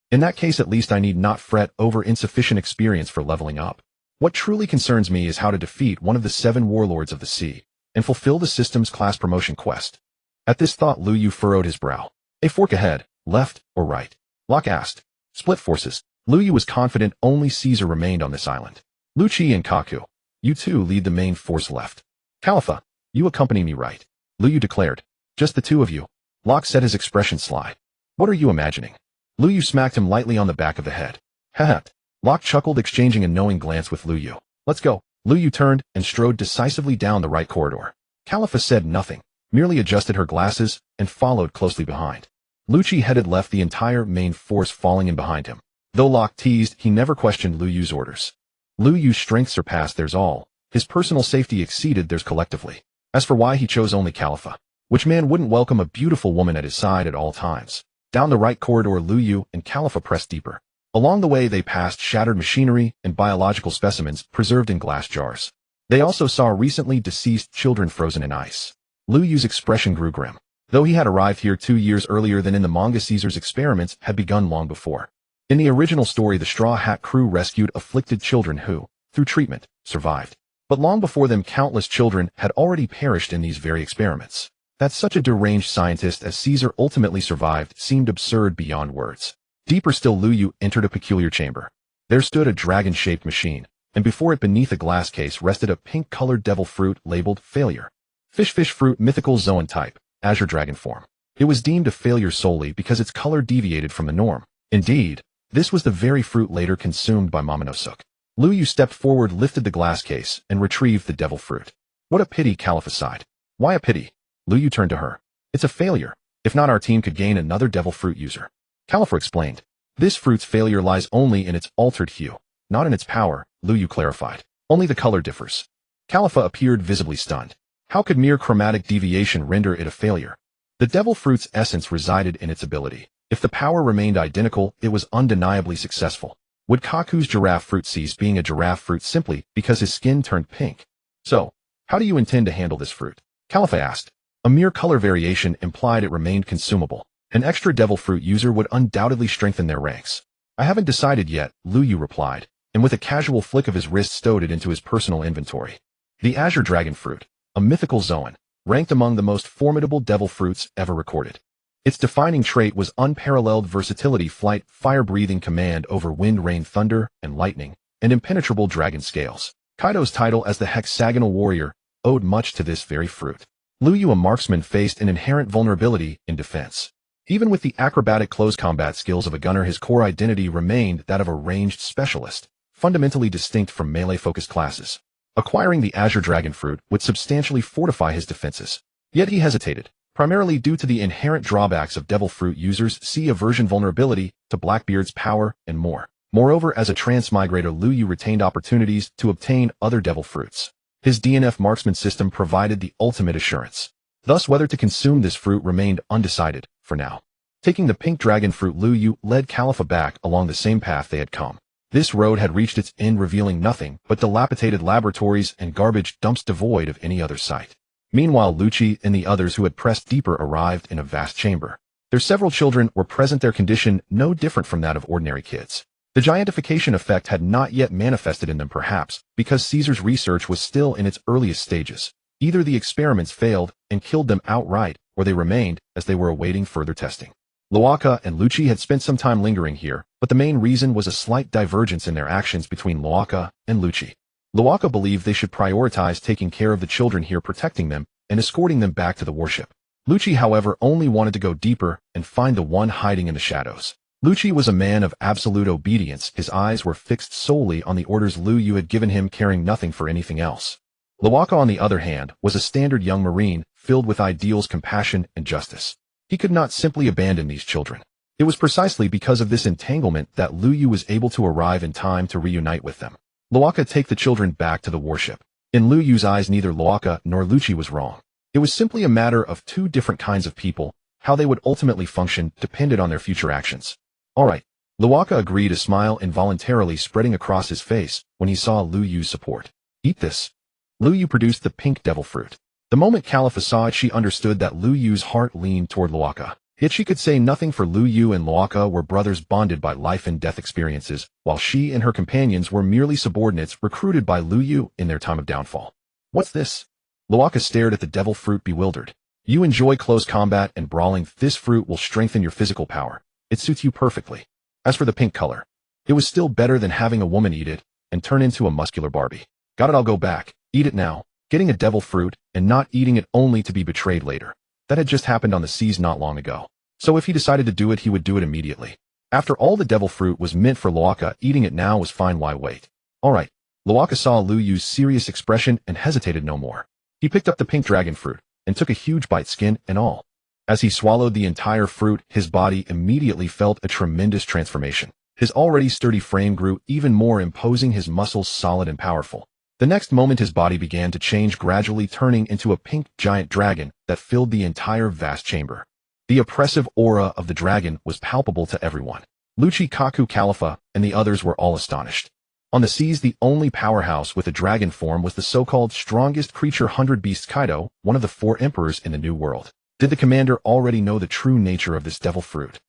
In that case, at least I need not fret over insufficient experience for leveling up. What truly concerns me is how to defeat one of the 7 warlords of the sea, and fulfill the system's class promotion quest. At this thought, Lu Yu furrowed his brow. A fork ahead, left or right? Locke asked. Split forces. Lu Yu was confident only Caesar remained on this island. Lu Qi and Kaku, you two lead the main force left. Khalifa, you accompany me right. Lu Yu declared. Just the two of you? Locke said, his expression sly. What are you imagining? Lu Yu smacked him lightly on the back of the head. Haha. Locke chuckled, exchanging a knowing glance with Lu Yu. Let's go. Lu Yu turned and strode decisively down the right corridor. Khalifa said nothing, merely adjusted her glasses and followed closely behind. Lu Qi headed left, the entire main force falling in behind him. Though Locke teased, he never questioned Lu Yu's orders. Lu Yu's strength surpassed theirs all. His personal safety exceeded theirs collectively. As for why he chose only Khalifa, which man wouldn't welcome a beautiful woman at his side at all times? Down the right corridor, Lu Yu and Khalifa pressed deeper. Along the way, they passed shattered machinery and biological specimens preserved in glass jars. They also saw recently deceased children frozen in ice. Lu Yu's expression grew grim. Though he had arrived here 2 years earlier than in the manga, Caesar's experiments had begun long before. In the original story, the Straw Hat crew rescued afflicted children who, through treatment, survived. But long before them, countless children had already perished in these very experiments. That such a deranged scientist as Caesar ultimately survived seemed absurd beyond words. Deeper still, Lu Yu entered a peculiar chamber. There stood a dragon-shaped machine, and before it, beneath a glass case, rested a pink-colored devil fruit labeled Failure. Fish fruit, mythical Zoan type, azure dragon form. It was deemed a failure solely because its color deviated from the norm. Indeed, this was the very fruit later consumed by Momonosuke. Lu Yu stepped forward, lifted the glass case, and retrieved the devil fruit. What a pity, Khalifa sighed. Why a pity? Lu Yu turned to her. It's a failure. If not, our team could gain another devil fruit user. Khalifa explained. This fruit's failure lies only in its altered hue, not in its power, Lu Yu clarified. Only the color differs. Khalifa appeared visibly stunned. How could mere chromatic deviation render it a failure? The devil fruit's essence resided in its ability. If the power remained identical, it was undeniably successful. Would Kaku's giraffe fruit cease being a giraffe fruit simply because his skin turned pink? So, how do you intend to handle this fruit? Khalifa asked. A mere color variation implied it remained consumable. An extra devil fruit user would undoubtedly strengthen their ranks. I haven't decided yet, Lu Yu replied, and with a casual flick of his wrist stowed it into his personal inventory. The azure dragon fruit, a mythical Zoan, ranked among the most formidable devil fruits ever recorded. Its defining trait was unparalleled versatility, flight, fire-breathing command over wind, rain, thunder, and lightning, and impenetrable dragon scales. Kaido's title as the hexagonal warrior owed much to this very fruit. Lu Yu, a marksman, faced an inherent vulnerability in defense. Even with the acrobatic close combat skills of a gunner, his core identity remained that of a ranged specialist, fundamentally distinct from melee-focused classes. Acquiring the azure dragon fruit would substantially fortify his defenses. Yet he hesitated, primarily due to the inherent drawbacks of devil fruit users, see aversion, vulnerability to Blackbeard's power, and more. Moreover, as a transmigrator, Lu Yu retained opportunities to obtain other devil fruits. His DNF marksman system provided the ultimate assurance. Thus, whether to consume this fruit remained undecided, for now. Taking the pink dragon fruit, Lu Yu led Khalifa back along the same path they had come. This road had reached its end, revealing nothing but dilapidated laboratories and garbage dumps devoid of any other sight. Meanwhile, Lu Qi and the others who had pressed deeper arrived in a vast chamber. Their several children were present, their condition no different from that of ordinary kids. The giantification effect had not yet manifested in them, perhaps because Caesar's research was still in its earliest stages. Either the experiments failed and killed them outright, or they remained as they were awaiting further testing. Loaka and Lu Qi had spent some time lingering here, but the main reason was a slight divergence in their actions between Loaka and Lu Qi. Loaka believed they should prioritize taking care of the children here, protecting them, and escorting them back to the warship. Lu Qi, however, only wanted to go deeper and find the one hiding in the shadows. Lu Qi was a man of absolute obedience. His eyes were fixed solely on the orders Lu Yu had given him, caring nothing for anything else. Loaka, on the other hand, was a standard young marine, filled with ideals, compassion, and justice. He could not simply abandon these children. It was precisely because of this entanglement that Lu Yu was able to arrive in time to reunite with them. Loaka take the children back to the warship. In Lu Yu's eyes, neither Loaka nor Lu Qi was wrong. It was simply a matter of two different kinds of people. How they would ultimately function depended on their future actions. All right. Luaka agreed, a smile involuntarily spreading across his face when he saw Lu Yu's support. Eat this. Lu Yu produced the pink devil fruit. The moment Khalifa saw it, she understood that Lu Yu's heart leaned toward Luaka. Yet she could say nothing, for Lu Yu and Luaka were brothers bonded by life and death experiences, while she and her companions were merely subordinates recruited by Lu Yu in their time of downfall. What's this? Luaka stared at the devil fruit, bewildered. You enjoy close combat and brawling. This fruit will strengthen your physical power. It suits you perfectly. As for the pink color, it was still better than having a woman eat it and turn into a muscular Barbie. Got it, I'll go back. Eat it now. Getting a devil fruit and not eating it only to be betrayed later. That had just happened on the seas not long ago. So if he decided to do it, he would do it immediately. After all, the devil fruit was meant for Luaka. Eating it now was fine. Why wait? All right. Luaka saw Lu Yu's serious expression and hesitated no more. He picked up the pink dragon fruit and took a huge bite, skin and all. As he swallowed the entire fruit, his body immediately felt a tremendous transformation. His already sturdy frame grew even more imposing, his muscles solid and powerful. The next moment his body began to change, gradually turning into a pink giant dragon that filled the entire vast chamber. The oppressive aura of the dragon was palpable to everyone. Lucci, Kaku, Khalifa, and the others were all astonished. On the seas, the only powerhouse with a dragon form was the so-called strongest creature, 100 Beasts Kaido, one of the 4 emperors in the New World. Did the commander already know the true nature of this devil fruit?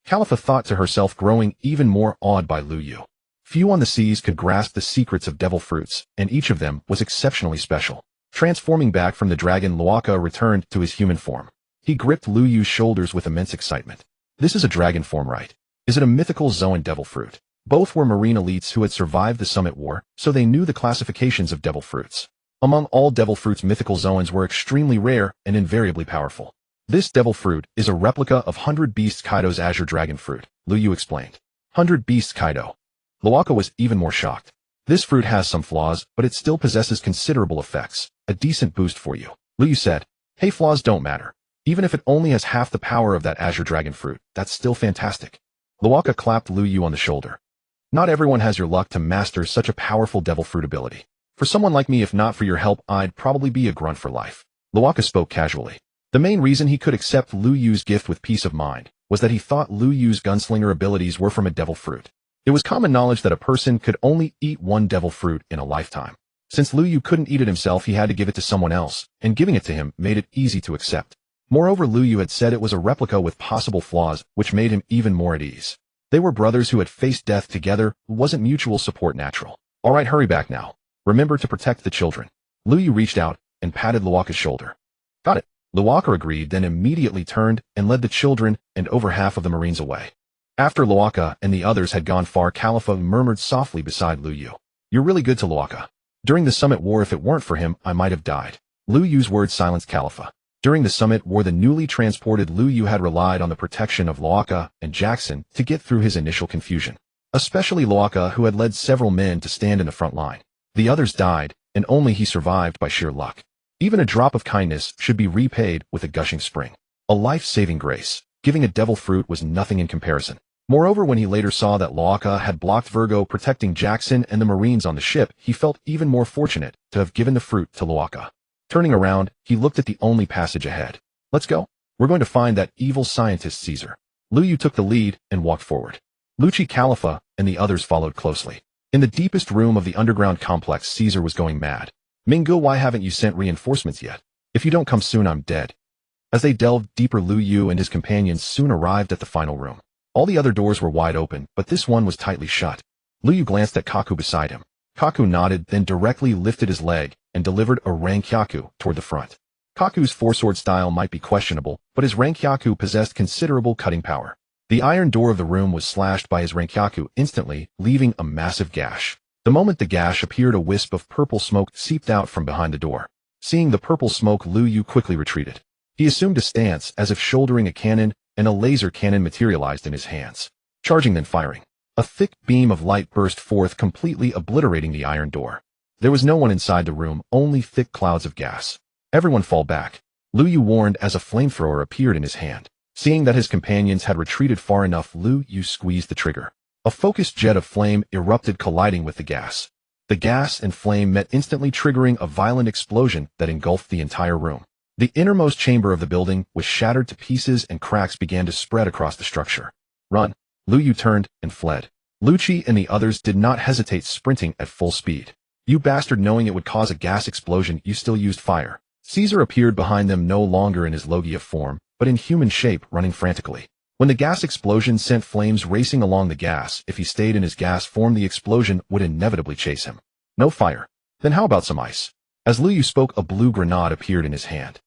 Khalifa thought to herself, growing even more awed by Lu Yu. Few on the seas could grasp the secrets of devil fruits, and each of them was exceptionally special. Transforming back from the dragon, Luaka returned to his human form. He gripped Lu Yu's shoulders with immense excitement. This is a dragon form, right? Is it a mythical Zoan devil fruit? Both were marine elites who had survived the Summit War, so they knew the classifications of devil fruits. Among all devil fruits, mythical Zoans were extremely rare and invariably powerful. This devil fruit is a replica of 100 Beasts Kaido's azure dragon fruit, Lu Yu explained. 100 Beasts Kaido. Luaka was even more shocked. This fruit has some flaws, but it still possesses considerable effects. A decent boost for you. Lu Yu said. Hey, flaws don't matter. Even if it only has half the power of that azure dragon fruit, that's still fantastic. Luaka clapped Lu Yu on the shoulder. Not everyone has your luck to master such a powerful devil fruit ability. For someone like me, if not for your help, I'd probably be a grunt for life. Luaka spoke casually. The main reason he could accept Lu Yu's gift with peace of mind was that he thought Lu Yu's gunslinger abilities were from a devil fruit. It was common knowledge that a person could only eat one devil fruit in a lifetime. Since Lu Yu couldn't eat it himself, he had to give it to someone else, and giving it to him made it easy to accept. Moreover, Lu Yu had said it was a replica with possible flaws, which made him even more at ease. They were brothers who had faced death together. Wasn't mutual support natural? All right, hurry back now. Remember to protect the children. Lu Yu reached out and patted Luaka's shoulder. Got it. Luaka agreed, then immediately turned and led the children and over half of the Marines away. After Luaka and the others had gone far, Khalifa murmured softly beside Lu Yu. You're really good to Luaka. During the Summit War, if it weren't for him, I might have died. Lu Yu's words silenced Khalifa. During the Summit War, the newly transported Lu Yu had relied on the protection of Luaka and Jackson to get through his initial confusion. Especially Luaka, who had led several men to stand in the front line. The others died, and only he survived by sheer luck. Even a drop of kindness should be repaid with a gushing spring. A life-saving grace. Giving a devil fruit was nothing in comparison. Moreover, when he later saw that Luaka had blocked Virgo protecting Jackson and the Marines on the ship, he felt even more fortunate to have given the fruit to Luaka. Turning around, he looked at the only passage ahead. Let's go. We're going to find that evil scientist Caesar. Lu Yu took the lead and walked forward. Lucci, Khalifa, and the others followed closely. In the deepest room of the underground complex, Caesar was going mad. Mingu, why haven't you sent reinforcements yet? If you don't come soon, I'm dead. As they delved deeper, Lu Yu and his companions soon arrived at the final room. All the other doors were wide open, but this one was tightly shut. Lu Yu glanced at Kaku beside him. Kaku nodded, then directly lifted his leg and delivered a Rankyaku toward the front. Kaku's four-sword style might be questionable, but his Rankyaku possessed considerable cutting power. The iron door of the room was slashed by his Rankyaku instantly, leaving a massive gash. The moment the gash appeared, a wisp of purple smoke seeped out from behind the door. Seeing the purple smoke, Lu Yu quickly retreated. He assumed a stance as if shouldering a cannon, and a laser cannon materialized in his hands. Charging then firing. A thick beam of light burst forth, completely obliterating the iron door. There was no one inside the room, only thick clouds of gas. Everyone fall back. Lu Yu warned as a flamethrower appeared in his hand. Seeing that his companions had retreated far enough, Lu Yu squeezed the trigger. A focused jet of flame erupted, colliding with the gas. The gas and flame met instantly, triggering a violent explosion that engulfed the entire room. The innermost chamber of the building was shattered to pieces and cracks began to spread across the structure. Run! Lu Yu turned and fled. Lu Qi and the others did not hesitate, sprinting at full speed. You bastard, knowing it would cause a gas explosion, you still used fire. Caesar appeared behind them, no longer in his Logia form, but in human shape, running frantically. When the gas explosion sent flames racing along the gas, if he stayed in his gas form, the explosion would inevitably chase him. No fire. Then how about some ice? As Lu Yu spoke, a blue grenade appeared in his hand.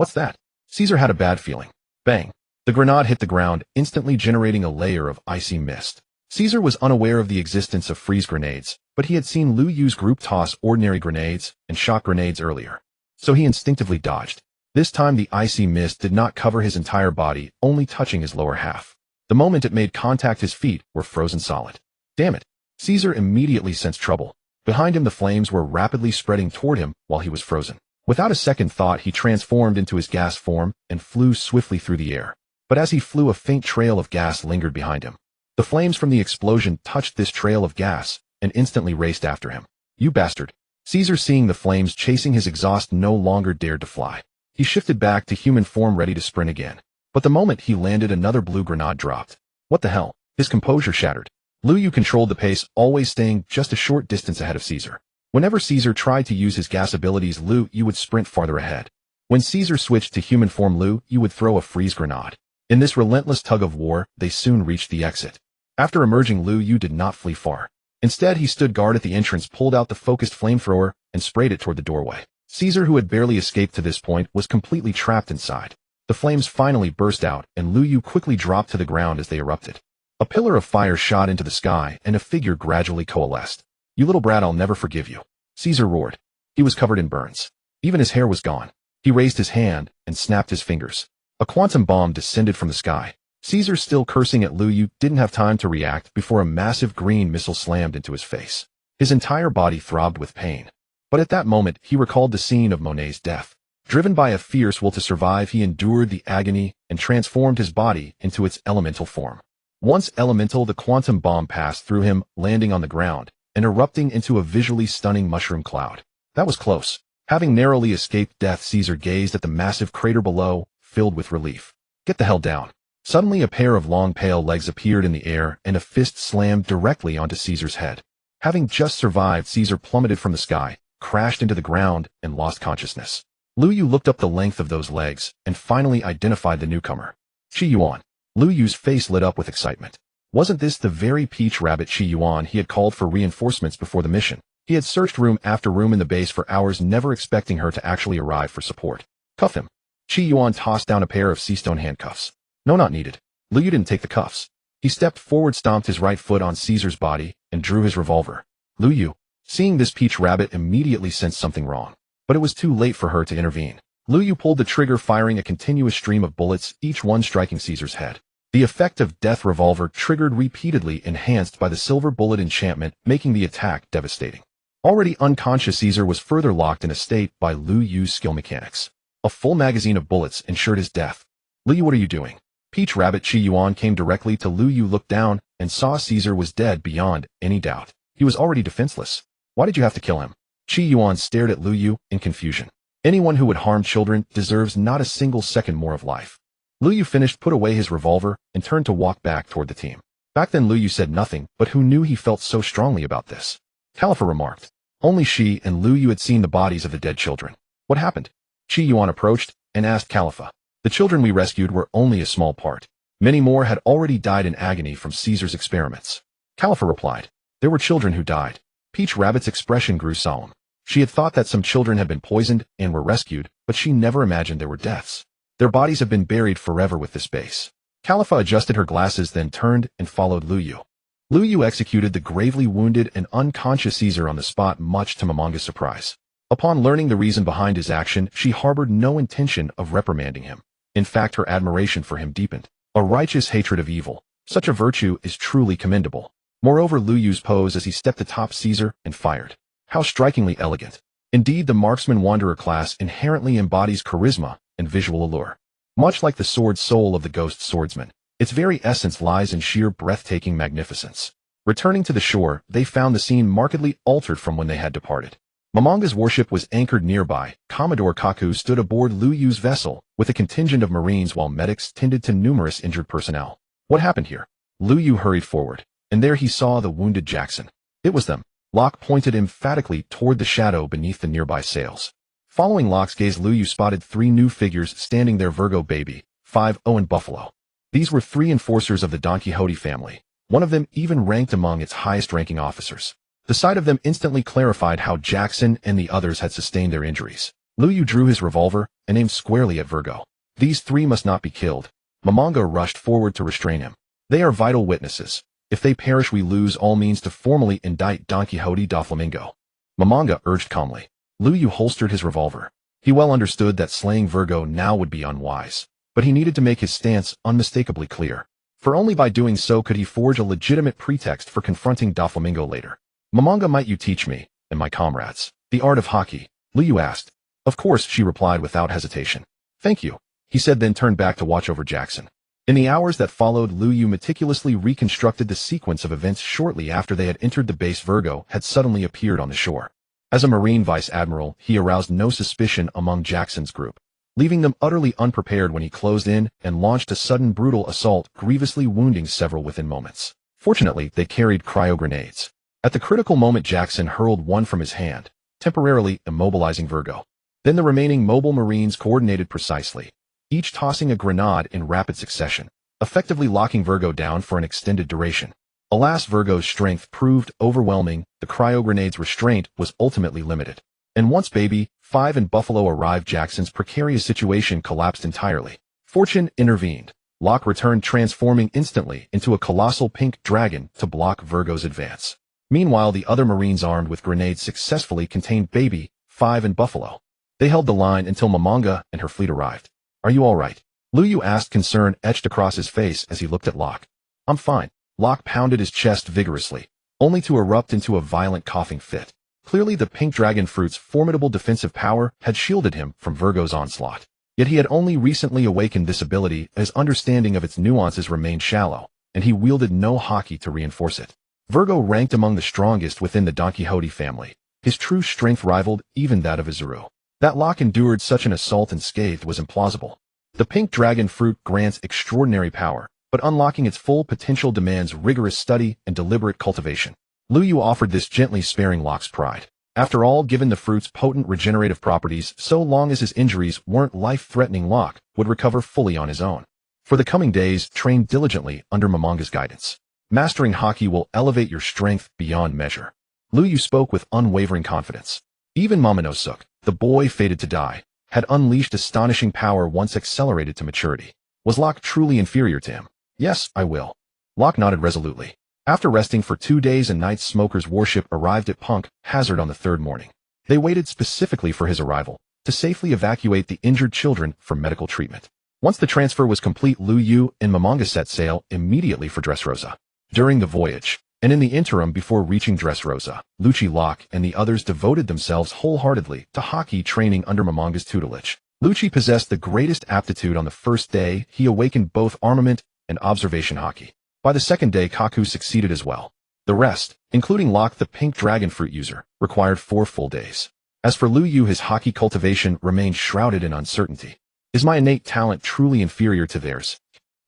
What's that? Caesar had a bad feeling. Bang! The grenade hit the ground, instantly generating a layer of icy mist. Caesar was unaware of the existence of freeze grenades, but he had seen Lu Yu's group toss ordinary grenades and shock grenades earlier. So he instinctively dodged. This time the icy mist did not cover his entire body, only touching his lower half. The moment it made contact, his feet were frozen solid. Damn it! Caesar immediately sensed trouble. Behind him the flames were rapidly spreading toward him while he was frozen. Without a second thought, he transformed into his gas form and flew swiftly through the air. But as he flew, a faint trail of gas lingered behind him. The flames from the explosion touched this trail of gas and instantly raced after him. You bastard! Caesar, seeing the flames chasing his exhaust, no longer dared to fly. He shifted back to human form, ready to sprint again. But the moment he landed, another blue grenade dropped. What the hell? His composure shattered. Lu Yu controlled the pace, always staying just a short distance ahead of Caesar. Whenever Caesar tried to use his gas abilities, Lu Yu would sprint farther ahead. When Caesar switched to human form, Lu Yu would throw a freeze grenade. In this relentless tug of war, they soon reached the exit. After emerging, Lu Yu did not flee far. Instead, he stood guard at the entrance, pulled out the focused flamethrower, and sprayed it toward the doorway. Caesar, who had barely escaped to this point, was completely trapped inside. The flames finally burst out, and Lu Yu quickly dropped to the ground as they erupted. A pillar of fire shot into the sky, and a figure gradually coalesced. You little brat, I'll never forgive you. Caesar roared. He was covered in burns. Even his hair was gone. He raised his hand and snapped his fingers. A quantum bomb descended from the sky. Caesar, still cursing at Lu Yu, didn't have time to react before a massive green missile slammed into his face. His entire body throbbed with pain. But at that moment, he recalled the scene of Monet's death. Driven by a fierce will to survive, he endured the agony and transformed his body into its elemental form. Once elemental, the quantum bomb passed through him, landing on the ground and erupting into a visually stunning mushroom cloud. That was close. Having narrowly escaped death, Caesar gazed at the massive crater below, filled with relief. Get the hell down. Suddenly, a pair of long pale legs appeared in the air, and a fist slammed directly onto Caesar's head. Having just survived, Caesar plummeted from the sky, crashed into the ground, and lost consciousness. Lu Yu looked up the length of those legs, and finally identified the newcomer. Qi Yuan. Lu Yu's face lit up with excitement. Wasn't this the very Peach Rabbit Qi Yuan he had called for reinforcements before the mission? He had searched room after room in the base for hours, never expecting her to actually arrive for support. Cuff him. Qi Yuan tossed down a pair of sea-stone handcuffs. No, not needed. Lu Yu didn't take the cuffs. He stepped forward, stomped his right foot on Caesar's body, and drew his revolver. Lu Yu, seeing this, Peach Rabbit immediately sensed something wrong. But it was too late for her to intervene. Lu Yu pulled the trigger, firing a continuous stream of bullets, each one striking Caesar's head. The effect of Death Revolver triggered repeatedly, enhanced by the Silver Bullet enchantment, making the attack devastating. Already unconscious, Caesar was further locked in a state by Lu Yu's skill mechanics. A full magazine of bullets ensured his death. Lu Yu, what are you doing? Peach Rabbit Qi Yuan came directly to Lu Yu, looked down, and saw Caesar was dead beyond any doubt. He was already defenseless. Why did you have to kill him? Qi Yuan stared at Lu Yu in confusion. Anyone who would harm children deserves not a single second more of life. Lu Yu finished, put away his revolver, and turned to walk back toward the team. Back then Lu Yu said nothing, but who knew he felt so strongly about this? Khalifa remarked. Only she and Lu Yu had seen the bodies of the dead children. What happened? Qi Yuan approached and asked Khalifa. The children we rescued were only a small part. Many more had already died in agony from Caesar's experiments. Khalifa replied. There were children who died. Peach Rabbit's expression grew solemn. She had thought that some children had been poisoned and were rescued, but she never imagined there were deaths. Their bodies have been buried forever with this base. Khalifa adjusted her glasses, then turned and followed Lu Yu. Lu Yu executed the gravely wounded and unconscious Caesar on the spot, much to Momonga's surprise. Upon learning the reason behind his action, she harbored no intention of reprimanding him. In fact, her admiration for him deepened. A righteous hatred of evil. Such a virtue is truly commendable. Moreover, Lu Yu's pose as he stepped atop Caesar and fired. How strikingly elegant. Indeed, the marksman wanderer class inherently embodies charisma and visual allure. Much like the sword soul of the ghost swordsman, its very essence lies in sheer breathtaking magnificence. Returning to the shore, they found the scene markedly altered from when they had departed. Momonga's warship was anchored nearby. Commodore Kaku stood aboard Liu Yu's vessel, with a contingent of Marines while medics tended to numerous injured personnel. What happened here? Liu Yu hurried forward, and there he saw the wounded Jackson. It was them. Locke pointed emphatically toward the shadow beneath the nearby sails. Following Locke's gaze, Liu Yu spotted 3 new figures standing there: Virgo, Baby, 5-0 and Buffalo. These were 3 enforcers of the Don Quixote family, one of them even ranked among its highest-ranking officers. The sight of them instantly clarified how Jackson and the others had sustained their injuries. Liu Yu drew his revolver and aimed squarely at Virgo. These 3 must not be killed. Momonga rushed forward to restrain him. They are vital witnesses. If they perish, we lose all means to formally indict Don Quixote da Flamingo. Momonga urged calmly. Liu Yu holstered his revolver. He well understood that slaying Virgo now would be unwise, but he needed to make his stance unmistakably clear. For only by doing so could he forge a legitimate pretext for confronting da Flamingo later. Momonga, might you teach me, and my comrades, the art of hockey? Liu Yu asked. Of course, she replied without hesitation. Thank you, he said, then turned back to watch over Jackson. In the hours that followed, Liu Yu meticulously reconstructed the sequence of events shortly after they had entered the base. Virgo had suddenly appeared on the shore. As a Marine Vice Admiral, he aroused no suspicion among Jackson's group, leaving them utterly unprepared when he closed in and launched a sudden brutal assault, grievously wounding several within moments. Fortunately, they carried cryo grenades. At the critical moment, Jackson hurled one from his hand, temporarily immobilizing Virgo. Then the remaining mobile Marines coordinated precisely, each tossing a grenade in rapid succession, effectively locking Virgo down for an extended duration. Alas, Virgo's strength proved overwhelming. The cryo grenade's restraint was ultimately limited. And once Baby, 5 and Buffalo arrived, Jackson's precarious situation collapsed entirely. Fortune intervened. Locke returned, transforming instantly into a colossal pink dragon to block Virgo's advance. Meanwhile, the other Marines armed with grenades successfully contained Baby, 5 and Buffalo. They held the line until Momonga and her fleet arrived. Are you all right? Liu Yu asked, concern etched across his face as he looked at Locke. I'm fine. Locke pounded his chest vigorously, only to erupt into a violent coughing fit. Clearly, the pink dragon fruit's formidable defensive power had shielded him from Virgo's onslaught. Yet he had only recently awakened this ability, as understanding of its nuances remained shallow, and he wielded no hockey to reinforce it. Virgo ranked among the strongest within the Don Quixote family. His true strength rivaled even that of Izuru. That Locke endured such an assault unscathed was implausible. The pink dragon fruit grants extraordinary power, but unlocking its full potential demands rigorous study and deliberate cultivation. Liu Yu offered this gently, sparing Locke's pride. After all, given the fruit's potent regenerative properties, so long as his injuries weren't life-threatening, Locke would recover fully on his own. For the coming days, train diligently under Momonga's guidance. Mastering hockey will elevate your strength beyond measure. Liu Yu spoke with unwavering confidence. Even Momonosuke, the boy fated to die, had unleashed astonishing power once accelerated to maturity. Was Locke truly inferior to him? Yes, I will. Locke nodded resolutely. After resting for 2 days and nights, Smoker's warship arrived at Punk Hazard on the 3rd morning. They waited specifically for his arrival, to safely evacuate the injured children for medical treatment. Once the transfer was complete, Liu Yu and Momonga set sail immediately for Dressrosa. During the voyage, and in the interim before reaching Dressrosa, Lucci, Locke, and the others devoted themselves wholeheartedly to hockey training under Momonga's tutelage. Lucci possessed the greatest aptitude. On the first day, he awakened both armament and observation hockey. By the second day, Kaku succeeded as well. The rest, including Locke, the pink dragon fruit user, required 4 full days. As for Liu Yu, his hockey cultivation remained shrouded in uncertainty. Is my innate talent truly inferior to theirs?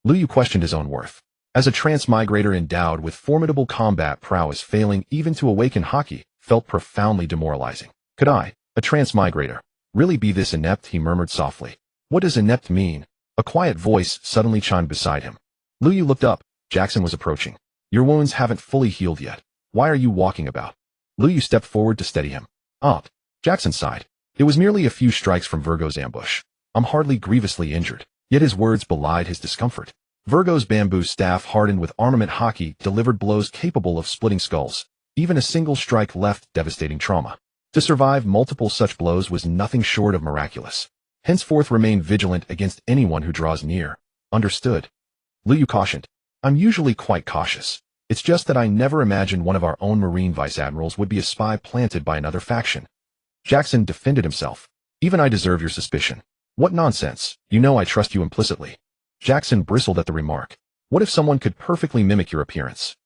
Liu Yu questioned his own worth. As a transmigrator endowed with formidable combat prowess, failing even to awaken hockey felt profoundly demoralizing. Could I, a transmigrator, really be this inept? He murmured softly. What does inept mean? A quiet voice suddenly chimed beside him. Liu Yu looked up. Jackson was approaching. Your wounds haven't fully healed yet. Why are you walking about? Liu Yu stepped forward to steady him. Jackson sighed. It was merely a few strikes from Virgo's ambush. I'm hardly grievously injured. Yet his words belied his discomfort. Virgo's bamboo staff, hardened with armament hockey, delivered blows capable of splitting skulls. Even a single strike left devastating trauma. To survive multiple such blows was nothing short of miraculous. Henceforth, remain vigilant against anyone who draws near. Understood? Liu Yu cautioned. I'm usually quite cautious. It's just that I never imagined one of our own Marine Vice Admirals would be a spy planted by another faction. Jackson defended himself. Even I deserve your suspicion. What nonsense. You know I trust you implicitly. Jackson bristled at the remark. What if someone could perfectly mimic your appearance?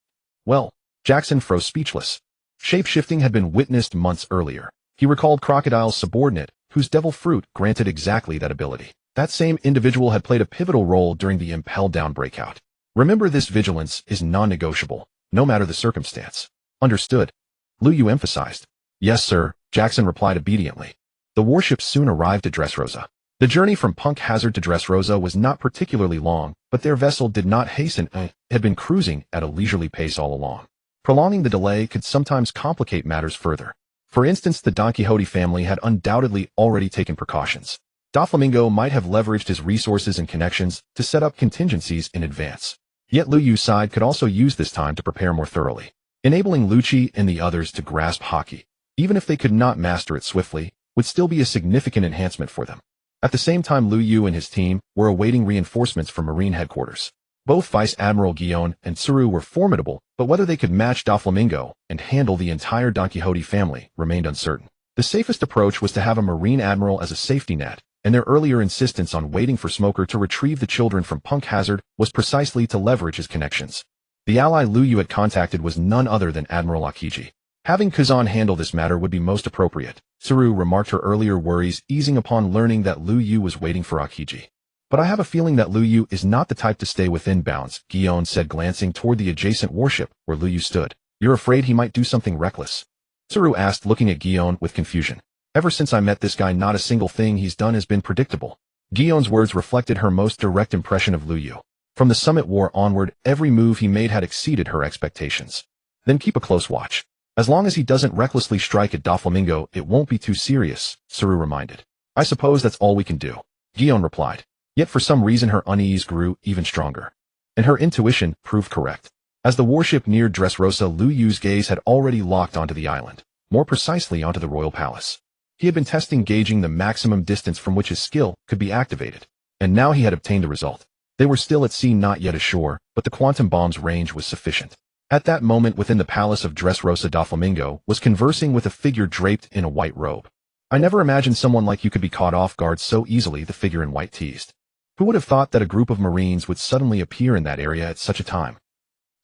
Well, Jackson froze speechless. Shape-shifting had been witnessed months earlier, He recalled Crocodile's subordinate, whose devil fruit granted exactly that ability. That same individual had played a pivotal role during the Impel Down breakout. Remember, this vigilance is non-negotiable, no matter the circumstance. Understood? Lu Yu emphasized. Yes, sir, Jackson replied obediently. The warship soon arrived at Dressrosa. The journey from Punk Hazard to Dressrosa was not particularly long, but their vessel did not hasten and had been cruising at a leisurely pace all along. Prolonging the delay could sometimes complicate matters further. For instance, the Don Quixote family had undoubtedly already taken precautions. Doflamingo might have leveraged his resources and connections to set up contingencies in advance. Yet Lu Yu's side could also use this time to prepare more thoroughly, enabling Lucci and the others to grasp Haki, even if they could not master it swiftly, would still be a significant enhancement for them. At the same time, Lu Yu and his team were awaiting reinforcements from Marine headquarters. Both Vice Admiral Guillaume and Tsuru were formidable, but whether they could match Doflamingo and handle the entire Don Quixote family remained uncertain. The safest approach was to have a Marine Admiral as a safety net, and their earlier insistence on waiting for Smoker to retrieve the children from Punk Hazard was precisely to leverage his connections. The ally Lu Yu had contacted was none other than Admiral Akiji. Having Kazan handle this matter would be most appropriate. Tsuru remarked, her earlier worries easing upon learning that Lu Yu was waiting for Akiji. But I have a feeling that Lu Yu is not the type to stay within bounds, Guillaume said, glancing toward the adjacent warship where Lu Yu stood. You're afraid he might do something reckless? Tsuru asked, looking at Guillaume with confusion. Ever since I met this guy, not a single thing he's done has been predictable. Guillaume's words reflected her most direct impression of Lu Yu. From the Summit War onward, every move he made had exceeded her expectations. Then keep a close watch. As long as he doesn't recklessly strike at Doflamingo, it won't be too serious, Tsuru reminded. I suppose that's all we can do, Guillaume replied. Yet for some reason her unease grew even stronger. And her intuition proved correct. As the warship neared Dressrosa, Lu Yu's gaze had already locked onto the island, more precisely onto the royal palace. He had been gauging the maximum distance from which his skill could be activated, and now he had obtained a result. They were still at sea, not yet ashore, but the quantum bomb's range was sufficient. At that moment, within the palace of Dressrosa, Doflamingo was conversing with a figure draped in a white robe. I never imagined someone like you could be caught off guard so easily, the figure in white teased. Who would have thought that a group of Marines would suddenly appear in that area at such a time?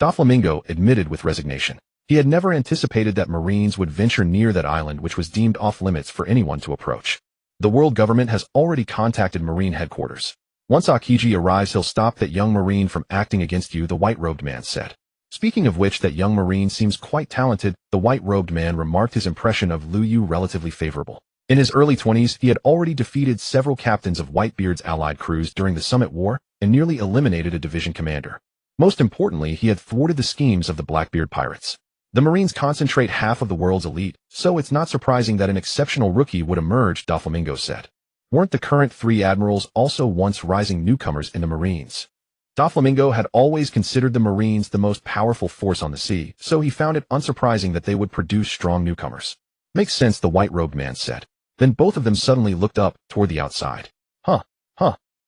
Doflamingo admitted with resignation. He had never anticipated that Marines would venture near that island, which was deemed off-limits for anyone to approach. The world government has already contacted Marine headquarters. Once Akiji arrives, he'll stop that young Marine from acting against you, the white-robed man said. Speaking of which, that young Marine seems quite talented, the white-robed man remarked, his impression of Lu Yu relatively favorable. In his early 20s, he had already defeated several captains of Whitebeard's allied crews during the Summit War and nearly eliminated a division commander. Most importantly, he had thwarted the schemes of the Blackbeard pirates. The Marines concentrate half of the world's elite, so it's not surprising that an exceptional rookie would emerge, Doflamingo said. Weren't the current 3 admirals also once rising newcomers in the Marines? Doflamingo had always considered the Marines the most powerful force on the sea, so he found it unsurprising that they would produce strong newcomers. Makes sense, the white-robed man said. Then both of them suddenly looked up toward the outside. Huh.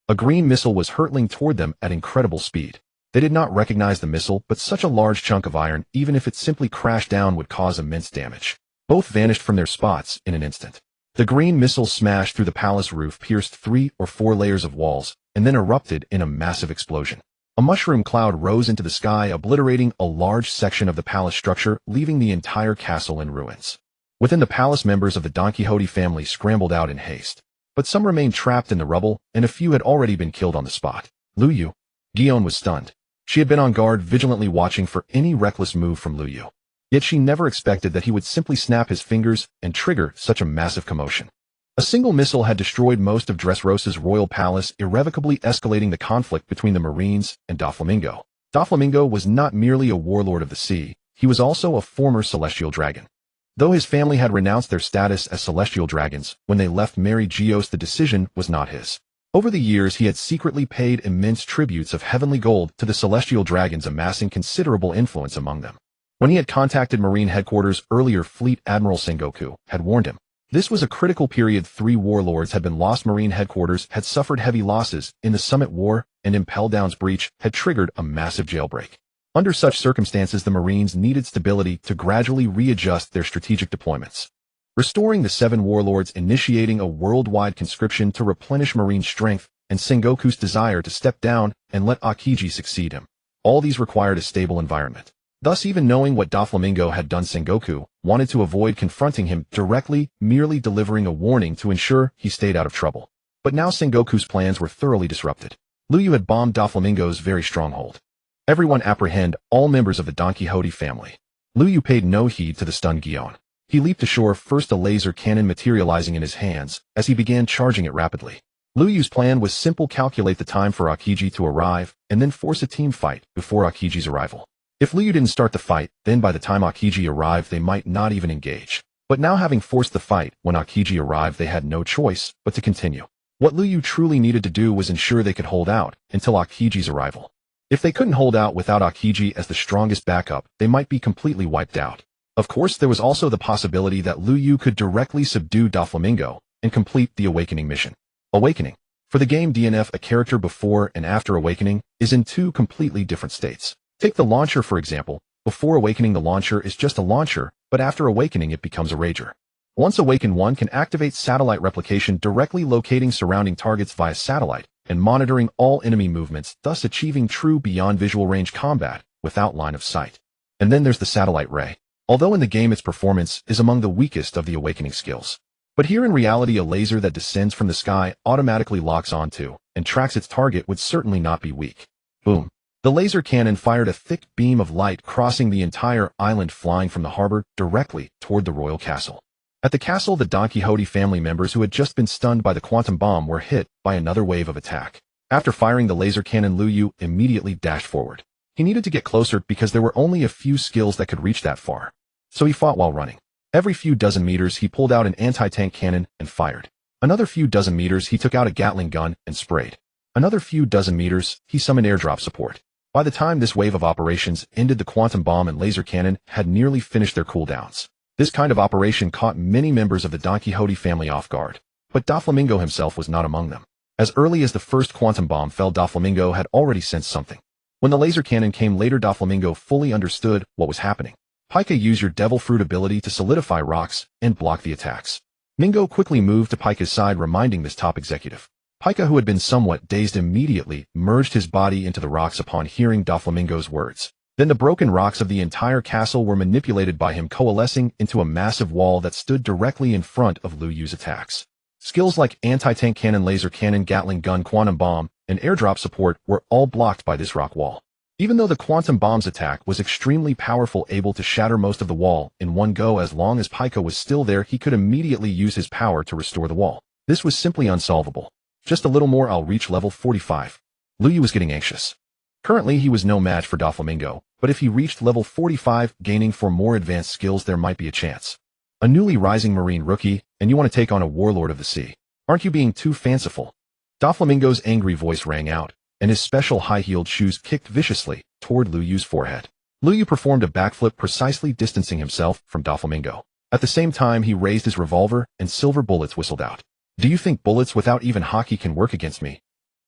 A green missile was hurtling toward them at incredible speed. They did not recognize the missile, but such a large chunk of iron, even if it simply crashed down, would cause immense damage. Both vanished from their spots in an instant. The green missile smashed through the palace roof, pierced 3 or 4 layers of walls, and then erupted in a massive explosion. A mushroom cloud rose into the sky, obliterating a large section of the palace structure, leaving the entire castle in ruins. Within the palace, members of the Don Quixote family scrambled out in haste. But some remained trapped in the rubble, and a few had already been killed on the spot. Lu Yu. Guillaume was stunned. She had been on guard, vigilantly watching for any reckless move from Lu Yu. Yet she never expected that he would simply snap his fingers and trigger such a massive commotion. A single missile had destroyed most of Dressrosa's royal palace, irrevocably escalating the conflict between the Marines and Doflamingo. Doflamingo was not merely a warlord of the sea, he was also a former celestial dragon. Though his family had renounced their status as celestial dragons when they left Mary Geos, the decision was not his. Over the years, he had secretly paid immense tributes of heavenly gold to the celestial dragons, amassing considerable influence among them. When he had contacted Marine headquarters earlier, Fleet Admiral Sengoku had warned him. This was a critical period. 3 warlords had been lost. Marine headquarters had suffered heavy losses in the Summit War, and Impel Down's breach had triggered a massive jailbreak. Under such circumstances, the Marines needed stability to gradually readjust their strategic deployments. Restoring the 7 warlords, initiating a worldwide conscription to replenish Marine strength, and Sengoku's desire to step down and let Akiji succeed him. All these required a stable environment. Thus, even knowing what Doflamingo had done, Sengoku wanted to avoid confronting him directly, merely delivering a warning to ensure he stayed out of trouble. But now Sengoku's plans were thoroughly disrupted. Liu Yu had bombed Doflamingo's very stronghold. Everyone apprehend all members of the Don Quixote family. Liu Yu paid no heed to the stunned Gion. He leaped ashore, first a laser cannon materializing in his hands, as he began charging it rapidly. Liu Yu's plan was simple: calculate the time for Aokiji to arrive, and then force a team fight before Aokiji's arrival. If Liu Yu didn't start the fight, then by the time Aokiji arrived they might not even engage. But now, having forced the fight, when Aokiji arrived they had no choice but to continue. What Liu Yu truly needed to do was ensure they could hold out until Aokiji's arrival. If they couldn't hold out without Aokiji as the strongest backup, they might be completely wiped out. Of course, there was also the possibility that Liu Yu could directly subdue Doflamingo and complete the awakening mission. Awakening. For the game DNF, a character before and after awakening is in two completely different states. Take the launcher for example. Before awakening the launcher is just a launcher, but after awakening it becomes a rager. Once awakened, one can activate satellite replication, directly locating surrounding targets via satellite and monitoring all enemy movements, thus achieving true beyond visual range combat without line of sight. And then there's the satellite ray. Although in the game its performance is among the weakest of the awakening skills. But here in reality, a laser that descends from the sky automatically locks onto and tracks its target would certainly not be weak. Boom. The laser cannon fired a thick beam of light, crossing the entire island, flying from the harbor directly toward the royal castle. At the castle, the Don Quixote family members who had just been stunned by the quantum bomb were hit by another wave of attack. After firing the laser cannon, Liu Yu immediately dashed forward. He needed to get closer because there were only a few skills that could reach that far. So he fought while running. Every few dozen meters he pulled out an anti-tank cannon and fired. Another few dozen meters he took out a Gatling gun and sprayed. Another few dozen meters he summoned airdrop support. By the time this wave of operations ended, the quantum bomb and laser cannon had nearly finished their cooldowns. This kind of operation caught many members of the Don Quixote family off guard, but Doflamingo himself was not among them. As early as the first quantum bomb fell, Doflamingo had already sensed something. When the laser cannon came later, Doflamingo fully understood what was happening. Pika, use your devil fruit ability to solidify rocks and block the attacks. Mingo quickly moved to Pika's side, reminding this top executive. Pika, who had been somewhat dazed, immediately merged his body into the rocks upon hearing Doflamingo's words. Then the broken rocks of the entire castle were manipulated by him, coalescing into a massive wall that stood directly in front of Liu Yu's attacks. Skills like anti-tank cannon, laser cannon, Gatling gun, quantum bomb, and airdrop support were all blocked by this rock wall. Even though the quantum bomb's attack was extremely powerful, able to shatter most of the wall in one go, as long as Pika was still there, he could immediately use his power to restore the wall. This was simply unsolvable. Just a little more, I'll reach level 45. Liu Yu was getting anxious. Currently, he was no match for Doflamingo, but if he reached level 45, gaining for more advanced skills, there might be a chance. A newly rising marine rookie, and you want to take on a warlord of the sea. Aren't you being too fanciful? Doflamingo's angry voice rang out, and his special high-heeled shoes kicked viciously toward Liu Yu's forehead. Liu Yu performed a backflip, precisely distancing himself from Doflamingo. At the same time, he raised his revolver, and silver bullets whistled out. Do you think bullets without even hockey can work against me?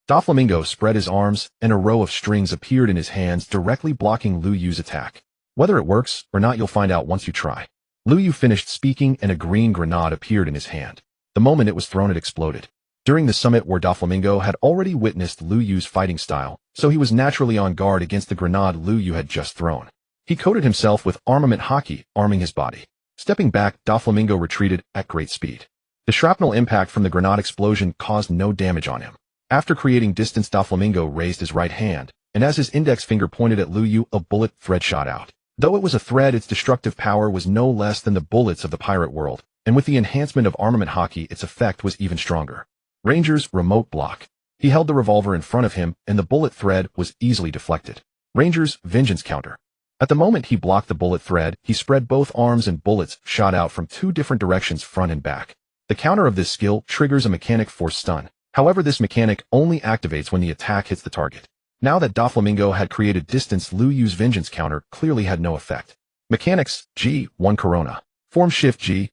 Doflamingo spread his arms, and a row of strings appeared in his hands, directly blocking Liu Yu's attack. Whether it works or not, you'll find out once you try. Liu Yu finished speaking, and a green grenade appeared in his hand. The moment it was thrown, it exploded. During the summit where Doflamingo had already witnessed Liu Yu's fighting style, so he was naturally on guard against the grenade Liu Yu had just thrown. He coated himself with armament hockey, arming his body. Stepping back, Doflamingo retreated at great speed. The shrapnel impact from the grenade explosion caused no damage on him. After creating distance, Doflamingo raised his right hand, and as his index finger pointed at Liu Yu, a bullet thread shot out. Though it was a thread, its destructive power was no less than the bullets of the pirate world, and with the enhancement of armament hockey, its effect was even stronger. Ranger's remote block. He held the revolver in front of him, and the bullet thread was easily deflected. Ranger's vengeance counter. At the moment he blocked the bullet thread, he spread both arms, and bullets shot out from two different directions, front and back. The counter of this skill triggers a mechanic force stun. However, this mechanic only activates when the attack hits the target. Now that Doflamingo had created distance, Liu Yu's vengeance counter clearly had no effect. Mechanics: G1 Corona. Form shift G2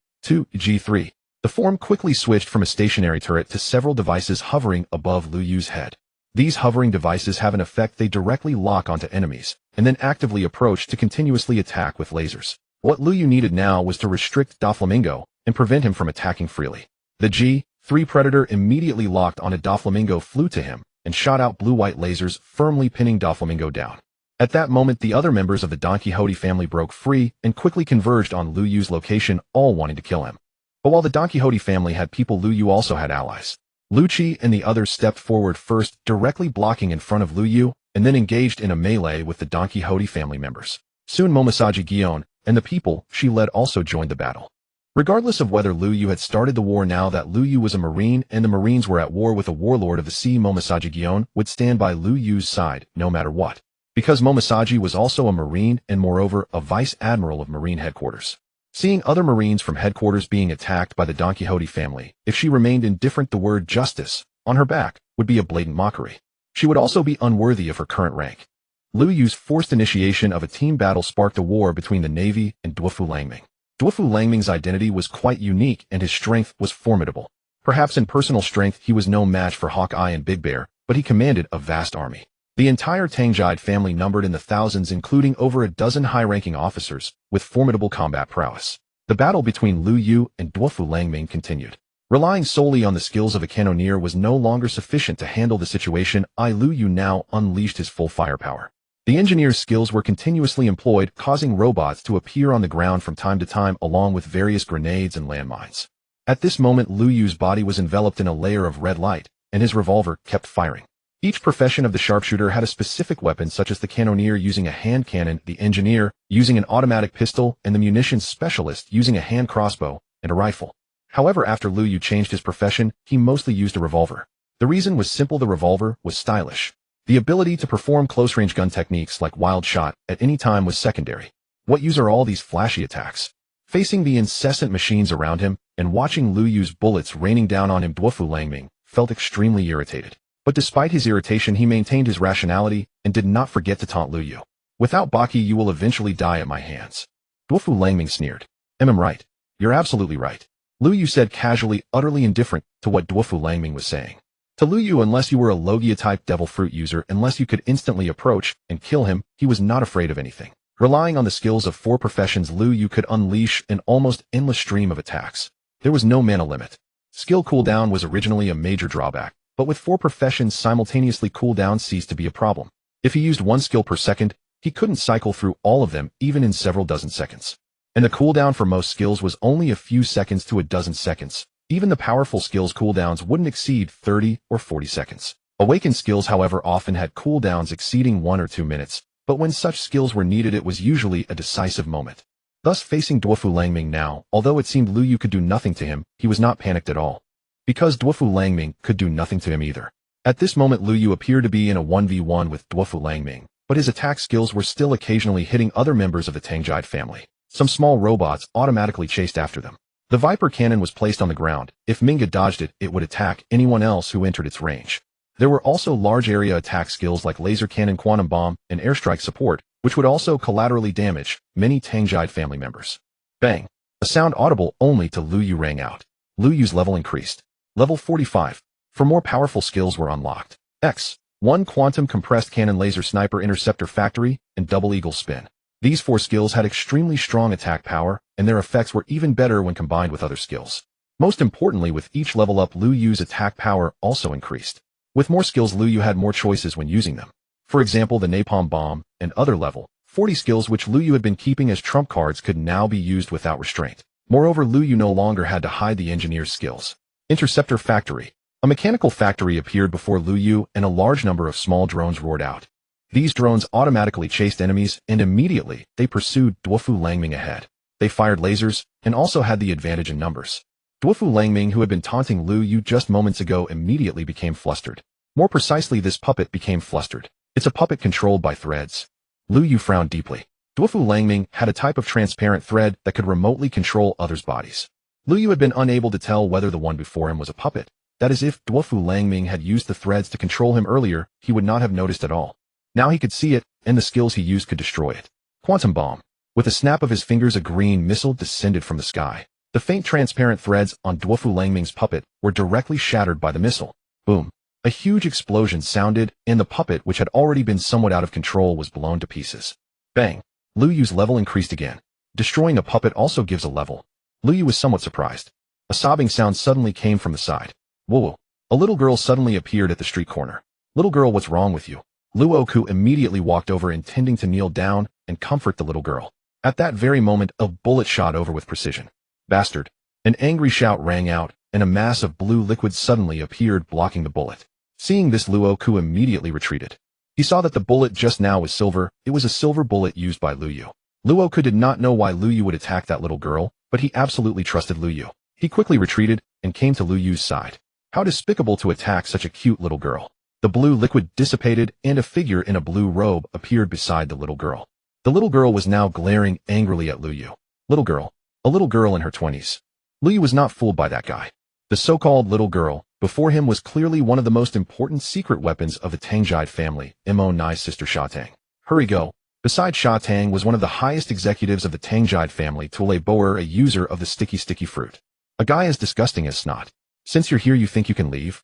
G3. The form quickly switched from a stationary turret to several devices hovering above Liu Yu's head. These hovering devices have an effect: they directly lock onto enemies, and then actively approach to continuously attack with lasers. What Liu Yu needed now was to restrict Doflamingo and prevent him from attacking freely. The G3 Predator immediately locked onto Doflamingo, flew to him, and shot out blue-white lasers, firmly pinning Doflamingo down. At that moment, the other members of the Don Quixote family broke free and quickly converged on Lu Yu's location, all wanting to kill him. But while the Don Quixote family had people, Lu Yu also had allies. Lu Qi and the others stepped forward first, directly blocking in front of Lu Yu, and then engaged in a melee with the Don Quixote family members. Soon Momosaji Gion and the people she led also joined the battle. Regardless of whether Lu Yu had started the war, now that Lu Yu was a Marine and the Marines were at war with a warlord of the sea, Momosaji Gion would stand by Lu Yu's side no matter what. Because Momosaji was also a Marine and moreover a Vice Admiral of Marine Headquarters. Seeing other Marines from headquarters being attacked by the Don Quixote family, if she remained indifferent, the word justice on her back would be a blatant mockery. She would also be unworthy of her current rank. Lu Yu's forced initiation of a team battle sparked a war between the Navy and Duofu Langming. Duofu Langming's identity was quite unique and his strength was formidable. Perhaps in personal strength he was no match for Hawkeye and Big Bear, but he commanded a vast army. The entire Tangjide family numbered in the thousands, including over a dozen high-ranking officers with formidable combat prowess. The battle between Lu Yu and Duofu Langming continued. Relying solely on the skills of a cannoneer was no longer sufficient to handle the situation. Lu Yu now unleashed his full firepower. The engineer's skills were continuously employed, causing robots to appear on the ground from time to time along with various grenades and landmines. At this moment, Lu Yu's body was enveloped in a layer of red light, and his revolver kept firing. Each profession of the sharpshooter had a specific weapon, such as the cannoneer using a hand cannon, the engineer using an automatic pistol, and the munitions specialist using a hand crossbow and a rifle. However, after Lu Yu changed his profession, he mostly used a revolver. The reason was simple: the revolver was stylish. The ability to perform close-range gun techniques like wild shot at any time was secondary. What use are all these flashy attacks? Facing the incessant machines around him and watching Lu Yu's bullets raining down on him, Duofu Langming felt extremely irritated. But despite his irritation, he maintained his rationality and did not forget to taunt Lu Yu. "Without Baki, you will eventually die at my hands." Duofu Langming sneered. "I'm right. You're absolutely right," Lu Yu said casually, utterly indifferent to what Duofu Langming was saying. To Lu Yu, unless you were a Logia-type devil fruit user, unless you could instantly approach and kill him, he was not afraid of anything. Relying on the skills of 4 professions, Lu Yu could unleash an almost endless stream of attacks. There was no mana limit. Skill cooldown was originally a major drawback, but with 4 professions simultaneously, cooldown ceased to be a problem. If he used 1 skill per second, he couldn't cycle through all of them even in several dozen seconds. And the cooldown for most skills was only a few seconds to a dozen seconds. Even the powerful skills' cooldowns wouldn't exceed 30 or 40 seconds. Awakened skills, however, often had cooldowns exceeding 1 or 2 minutes, but when such skills were needed, it was usually a decisive moment. Thus, facing Duofu Langming now, although it seemed Lu Yu could do nothing to him, he was not panicked at all. Because Duofu Langming could do nothing to him either. At this moment, Lu Yu appeared to be in a 1v1 with Duofu Langming, but his attack skills were still occasionally hitting other members of the Tangjide family. Some small robots automatically chased after them. The Viper cannon was placed on the ground. If Minga dodged it, it would attack anyone else who entered its range. There were also large area attack skills like laser cannon, quantum bomb, and airstrike support, which would also collaterally damage many Tangjide family members. Bang! A sound audible only to Lu Yu rang out. Lu Yu's level increased. Level 45. For more powerful skills were unlocked. X1 Quantum Compressed Cannon, Laser Sniper, Interceptor Factory, and Double Eagle Spin. These 4 skills had extremely strong attack power, and their effects were even better when combined with other skills. Most importantly, with each level up, Lu Yu's attack power also increased. With more skills, Lu Yu had more choices when using them. For example, the Napalm Bomb and other level 40 skills which Lu Yu had been keeping as trump cards could now be used without restraint. Moreover, Lu Yu no longer had to hide the engineer's skills. Interceptor Factory. A mechanical factory appeared before Lu Yu, and a large number of small drones roared out. These drones automatically chased enemies, and immediately they pursued Duofu Langming ahead. They fired lasers, and also had the advantage in numbers. Duofu Langming, who had been taunting Lu Yu just moments ago, immediately became flustered. More precisely, this puppet became flustered. It's a puppet controlled by threads. Lu Yu frowned deeply. Duofu Langming had a type of transparent thread that could remotely control others' bodies. Lu Yu had been unable to tell whether the one before him was a puppet. That is, if Duofu Langming had used the threads to control him earlier, he would not have noticed at all. Now he could see it, and the skills he used could destroy it. Quantum Bomb. With a snap of his fingers, a green missile descended from the sky. The faint transparent threads on Duofu Langming's puppet were directly shattered by the missile. Boom. A huge explosion sounded, and the puppet, which had already been somewhat out of control, was blown to pieces. Bang. Lu Yu's level increased again. Destroying a puppet also gives a level. Lu Yu was somewhat surprised. A sobbing sound suddenly came from the side. Whoa. A little girl suddenly appeared at the street corner. "Little girl, what's wrong with you? Luoku immediately walked over intending to kneel down and comfort the little girl. At that very moment, a bullet shot over with precision. Bastard! An angry shout rang out, and a mass of blue liquid suddenly appeared blocking the bullet. Seeing this, Luoku immediately retreated. He saw that the bullet just now was silver. It was a silver bullet used by Luoyu. Luoku did not know why Luoyu would attack that little girl, but he absolutely trusted Luoyu. He quickly retreated and came to Luoyu's side. How despicable to attack such a cute little girl. The blue liquid dissipated and a figure in a blue robe appeared beside the little girl. The little girl was now glaring angrily at Luoyu. Little girl. A little girl in her 20s. Luoyu was not fooled by that guy. The so-called little girl before him was clearly one of the most important secret weapons of the Tangjide family, Mo Nai's sister Sha Tang. Hurry go. Besides, Sha Tang was one of the highest executives of the Tangjide family, Tule Boer, a user of the sticky fruit. A guy as disgusting as snot. Since you're here, you think you can leave?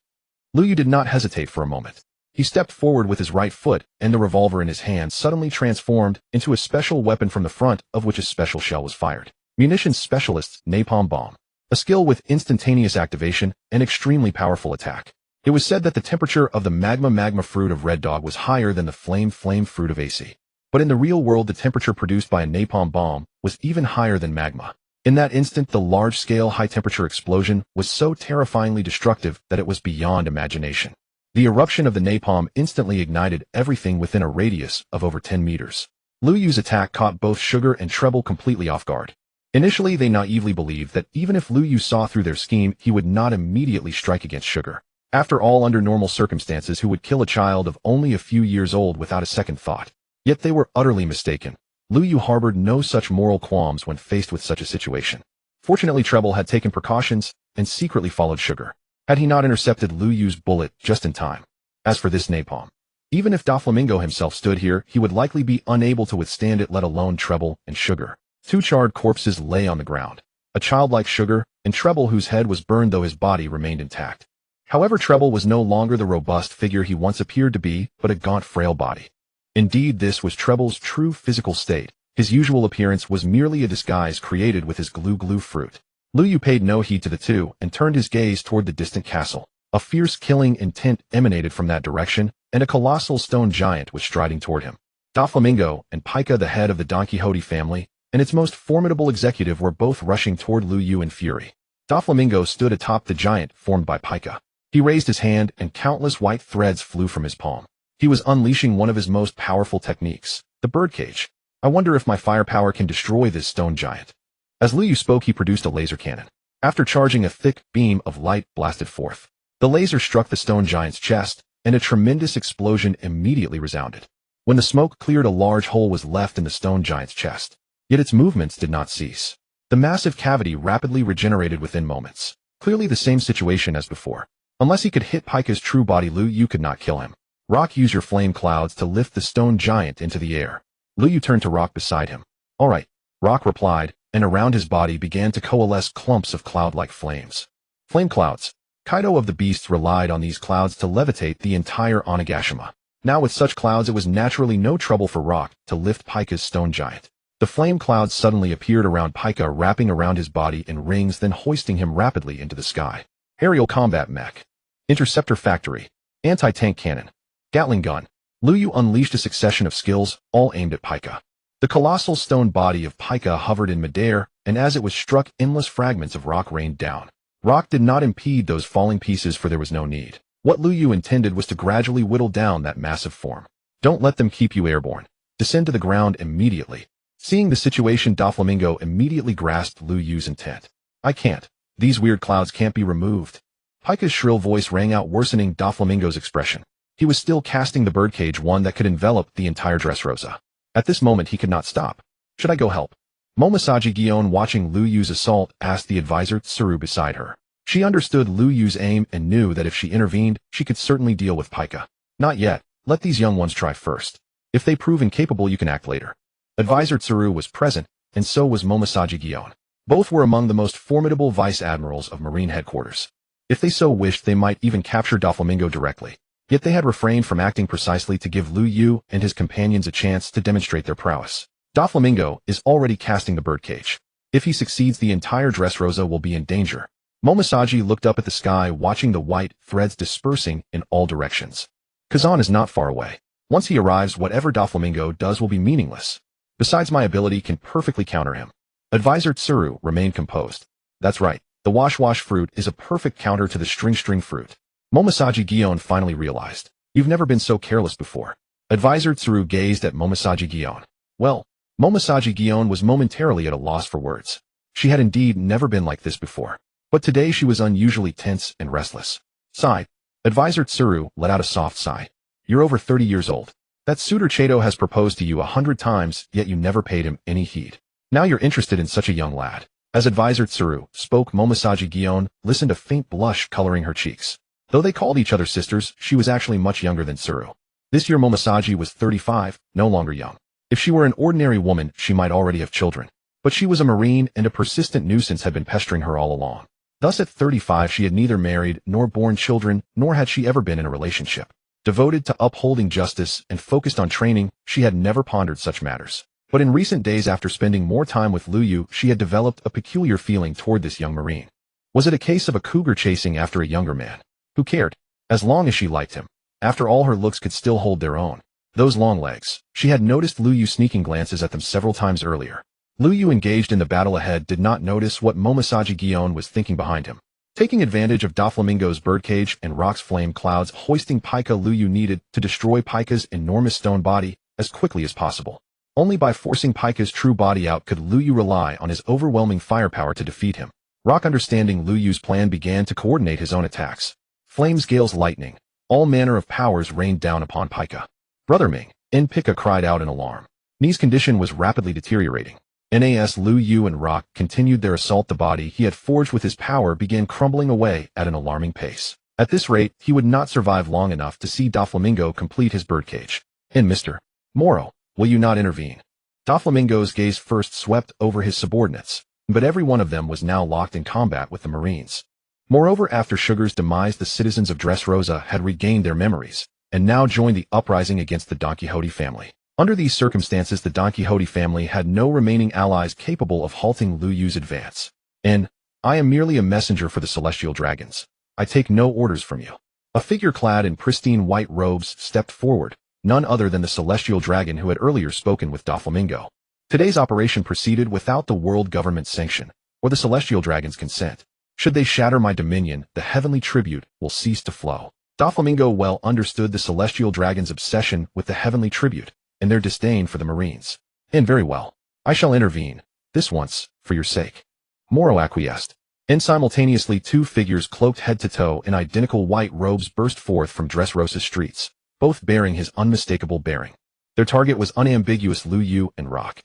Luoyu did not hesitate for a moment. He stepped forward with his right foot, and the revolver in his hand suddenly transformed into a special weapon from the front of which a special shell was fired. Munitions specialist's napalm bomb. A skill with instantaneous activation and extremely powerful attack. It was said that the temperature of the magma fruit of Red Dog was higher than the flame fruit of AC. But in the real world, the temperature produced by a napalm bomb was even higher than magma. In that instant, the large-scale high-temperature explosion was so terrifyingly destructive that it was beyond imagination. The eruption of the napalm instantly ignited everything within a radius of over 10 meters. Luoyu's attack caught both Sugar and Treble completely off guard. Initially, they naively believed that even if Luoyu saw through their scheme, he would not immediately strike against Sugar. After all, under normal circumstances, who would kill a child of only a few years old without a second thought? Yet they were utterly mistaken. Luoyu harbored no such moral qualms when faced with such a situation. Fortunately, Treble had taken precautions and secretly followed Sugar. Had he not intercepted Luoyu's bullet just in time. As for this napalm, even if Doflamingo himself stood here, he would likely be unable to withstand it, let alone Treble and Sugar. Two charred corpses lay on the ground. A child like Sugar, and Treble, whose head was burned though his body remained intact. However, Treble was no longer the robust figure he once appeared to be, but a gaunt, frail body. Indeed, this was Treble's true physical state. His usual appearance was merely a disguise created with his glue fruit. Luoyu paid no heed to the two and turned his gaze toward the distant castle. A fierce killing intent emanated from that direction, and a colossal stone giant was striding toward him. Doflamingo and Pika, the head of the Don Quixote family, and its most formidable executive, were both rushing toward Luoyu in fury. Doflamingo stood atop the giant formed by Pika. He raised his hand and countless white threads flew from his palm. He was unleashing one of his most powerful techniques, the birdcage. I wonder if my firepower can destroy this stone giant. As Luoyu spoke, he produced a laser cannon. After charging, a thick beam of light blasted forth. The laser struck the stone giant's chest, and a tremendous explosion immediately resounded. When the smoke cleared, a large hole was left in the stone giant's chest. Yet its movements did not cease. The massive cavity rapidly regenerated within moments. Clearly the same situation as before. Unless he could hit Pika's true body, Luoyu could not kill him. Rock, use your flame clouds to lift the stone giant into the air. Luoyu turned to Rock beside him. All right, Rock replied, and around his body began to coalesce clumps of cloud-like flames. Flame clouds. Kaido of the Beasts relied on these clouds to levitate the entire Onigashima. Now with such clouds, it was naturally no trouble for Rock to lift Pika's stone giant. The flame clouds suddenly appeared around Pika, wrapping around his body in rings, then hoisting him rapidly into the sky. Aerial combat mech. Interceptor factory. Anti-tank cannon. Gatling gun. Luoyu unleashed a succession of skills, all aimed at Pika. The colossal stone body of Pika hovered in midair, and as it was struck, endless fragments of rock rained down. Rock did not impede those falling pieces, for there was no need. What Luoyu intended was to gradually whittle down that massive form. Don't let them keep you airborne. Descend to the ground immediately. Seeing the situation, Doflamingo immediately grasped Luoyu's intent. I can't. These weird clouds can't be removed. Pika's shrill voice rang out, worsening Doflamingo's expression. He was still casting the birdcage, one that could envelop the entire Dressrosa. At this moment, he could not stop. Should I go help? Momosaji Gion, watching Luoyu's assault, asked the advisor Tsuru beside her. She understood Luoyu's aim and knew that if she intervened, she could certainly deal with Pika. Not yet. Let these young ones try first. If they prove incapable, you can act later. Advisor Tsuru was present, and so was Momosaji Gion. Both were among the most formidable vice-admirals of Marine headquarters. If they so wished, they might even capture Doflamingo directly. Yet they had refrained from acting precisely to give Luoyu and his companions a chance to demonstrate their prowess. Doflamingo is already casting the birdcage. If he succeeds, the entire Dressrosa will be in danger. Momosaji looked up at the sky, watching the white threads dispersing in all directions. Kazan is not far away. Once he arrives, whatever Doflamingo does will be meaningless. Besides, my ability can perfectly counter him. Advisor Tsuru remained composed. That's right, the wash-wash fruit is a perfect counter to the string-string fruit. Momosaji Gion finally realized. You've never been so careless before. Advisor Tsuru gazed at Momosaji Gion. Well, Momosaji Gion was momentarily at a loss for words. She had indeed never been like this before. But today she was unusually tense and restless. Sighed. Advisor Tsuru let out a soft sigh. You're over 30 years old. That suitor Chato has proposed to you 100 times, yet you never paid him any heed. Now you're interested in such a young lad. As Advisor Tsuru spoke, Momosaji Gion listened, a faint blush coloring her cheeks. Though they called each other sisters, she was actually much younger than Tsuru. This year Momosaji was 35, no longer young. If she were an ordinary woman, she might already have children. But she was a marine, and a persistent nuisance had been pestering her all along. Thus at 35 she had neither married nor borne children, nor had she ever been in a relationship. Devoted to upholding justice and focused on training, she had never pondered such matters. But in recent days, after spending more time with Lu Yu, she had developed a peculiar feeling toward this young marine. Was it a case of a cougar chasing after a younger man? Who cared? As long as she liked him. After all, her looks could still hold their own. Those long legs. She had noticed Lu Yu sneaking glances at them several times earlier. Lu Yu, engaged in the battle ahead, did not notice what Momosaji Gion was thinking behind him. Taking advantage of Doflamingo's birdcage and Rock's flame clouds hoisting Pika, Lu Yu needed to destroy Pika's enormous stone body as quickly as possible. Only by forcing Pika's true body out could Lu Yu rely on his overwhelming firepower to defeat him. Rock, understanding Lu Yu's plan, began to coordinate his own attacks. Flames, gales, lightning. All manner of powers rained down upon Pika. Brother Ming, Pika cried out in alarm. Ni's condition was rapidly deteriorating. Nas Lu Yu and Rock continued their assault. The body he had forged with his power began crumbling away at an alarming pace. At this rate, he would not survive long enough to see Doflamingo complete his birdcage. Mr. Moro, will you not intervene? Doflamingo's gaze first swept over his subordinates, but every one of them was now locked in combat with the Marines. Moreover, after Sugar's demise, the citizens of Dressrosa had regained their memories, and now joined the uprising against the Don Quixote family. Under these circumstances, the Don Quixote family had no remaining allies capable of halting Lu Yu's advance. I am merely a messenger for the celestial dragons. I take no orders from you. A figure clad in pristine white robes stepped forward, none other than the celestial dragon who had earlier spoken with Doflamingo. Today's operation proceeded without the world government's sanction, or the celestial dragon's consent. Should they shatter my dominion, the heavenly tribute will cease to flow. Doflamingo well understood the celestial dragon's obsession with the heavenly tribute, and their disdain for the Marines. Very well. I shall intervene, this once, for your sake. Moro acquiesced. Simultaneously, two figures cloaked head to toe in identical white robes burst forth from Dressrosa's streets, both bearing his unmistakable bearing. Their target was unambiguous: Lu Yu and Rock.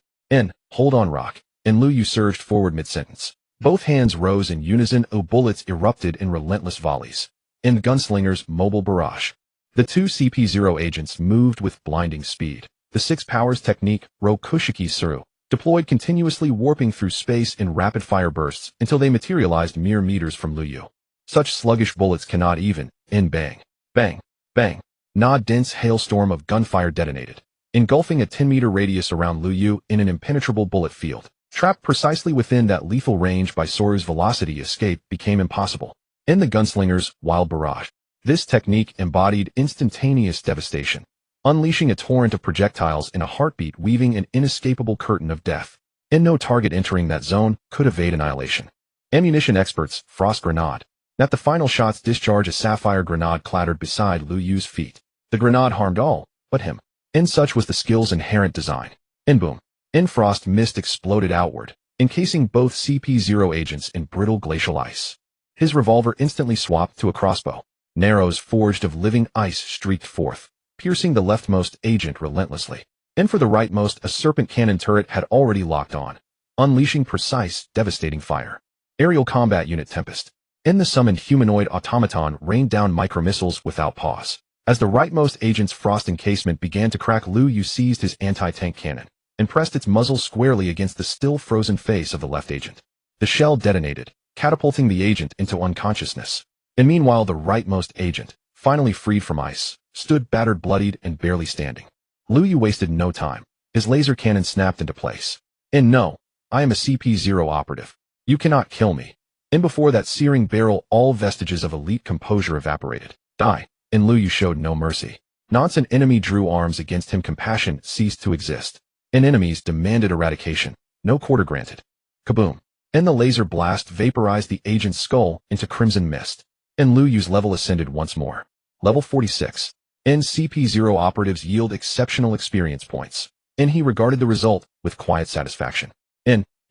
Hold on, Rock. Lu Yu surged forward mid-sentence. Both hands rose in unison. Bullets erupted in relentless volleys. The gunslinger's mobile barrage. The two CP0 agents moved with blinding speed. The Six Powers technique, Rokushiki Suru, deployed continuously, warping through space in rapid-fire bursts until they materialized mere meters from Lu Yu. Such sluggish bullets cannot even, bang, bang, bang. A dense hailstorm of gunfire detonated, engulfing a 10-meter radius around Lu Yu in an impenetrable bullet field. Trapped precisely within that lethal range by Soru's velocity, escape became impossible. The gunslinger's wild barrage. This technique embodied instantaneous devastation, unleashing a torrent of projectiles in a heartbeat, weaving an inescapable curtain of death. No target entering that zone could evade annihilation. Ammunition experts, frost grenade. At the final shot's discharge, a sapphire grenade clattered beside Lu Yu's feet. The grenade harmed all but him. Such was the skill's inherent design. Boom. Frost mist exploded outward, encasing both CP0 agents in brittle glacial ice. His revolver instantly swapped to a crossbow. Arrows forged of living ice streaked forth, piercing the leftmost agent relentlessly. For the rightmost, a serpent cannon turret had already locked on, unleashing precise, devastating fire. Aerial combat unit Tempest. The summoned humanoid automaton rained down micromissiles without pause. As the rightmost agent's frost encasement began to crack, Lu Yu seized his anti-tank cannon and pressed its muzzle squarely against the still frozen face of the left agent. The shell detonated, catapulting the agent into unconsciousness. Meanwhile, the rightmost agent, finally freed from ice, stood battered, bloodied, and barely standing. Lu Yu wasted no time. His laser cannon snapped into place. No, I am a CP0 operative. You cannot kill me. Before that searing barrel, all vestiges of elite composure evaporated. Die. Lu Yu showed no mercy. Once an enemy drew arms against him, compassion ceased to exist. And enemies demanded eradication. No quarter granted. Kaboom. And the laser blast vaporized the agent's skull into crimson mist. And Liu Yu's level ascended once more. Level 46. CP0 operatives yield exceptional experience points. And he regarded the result with quiet satisfaction.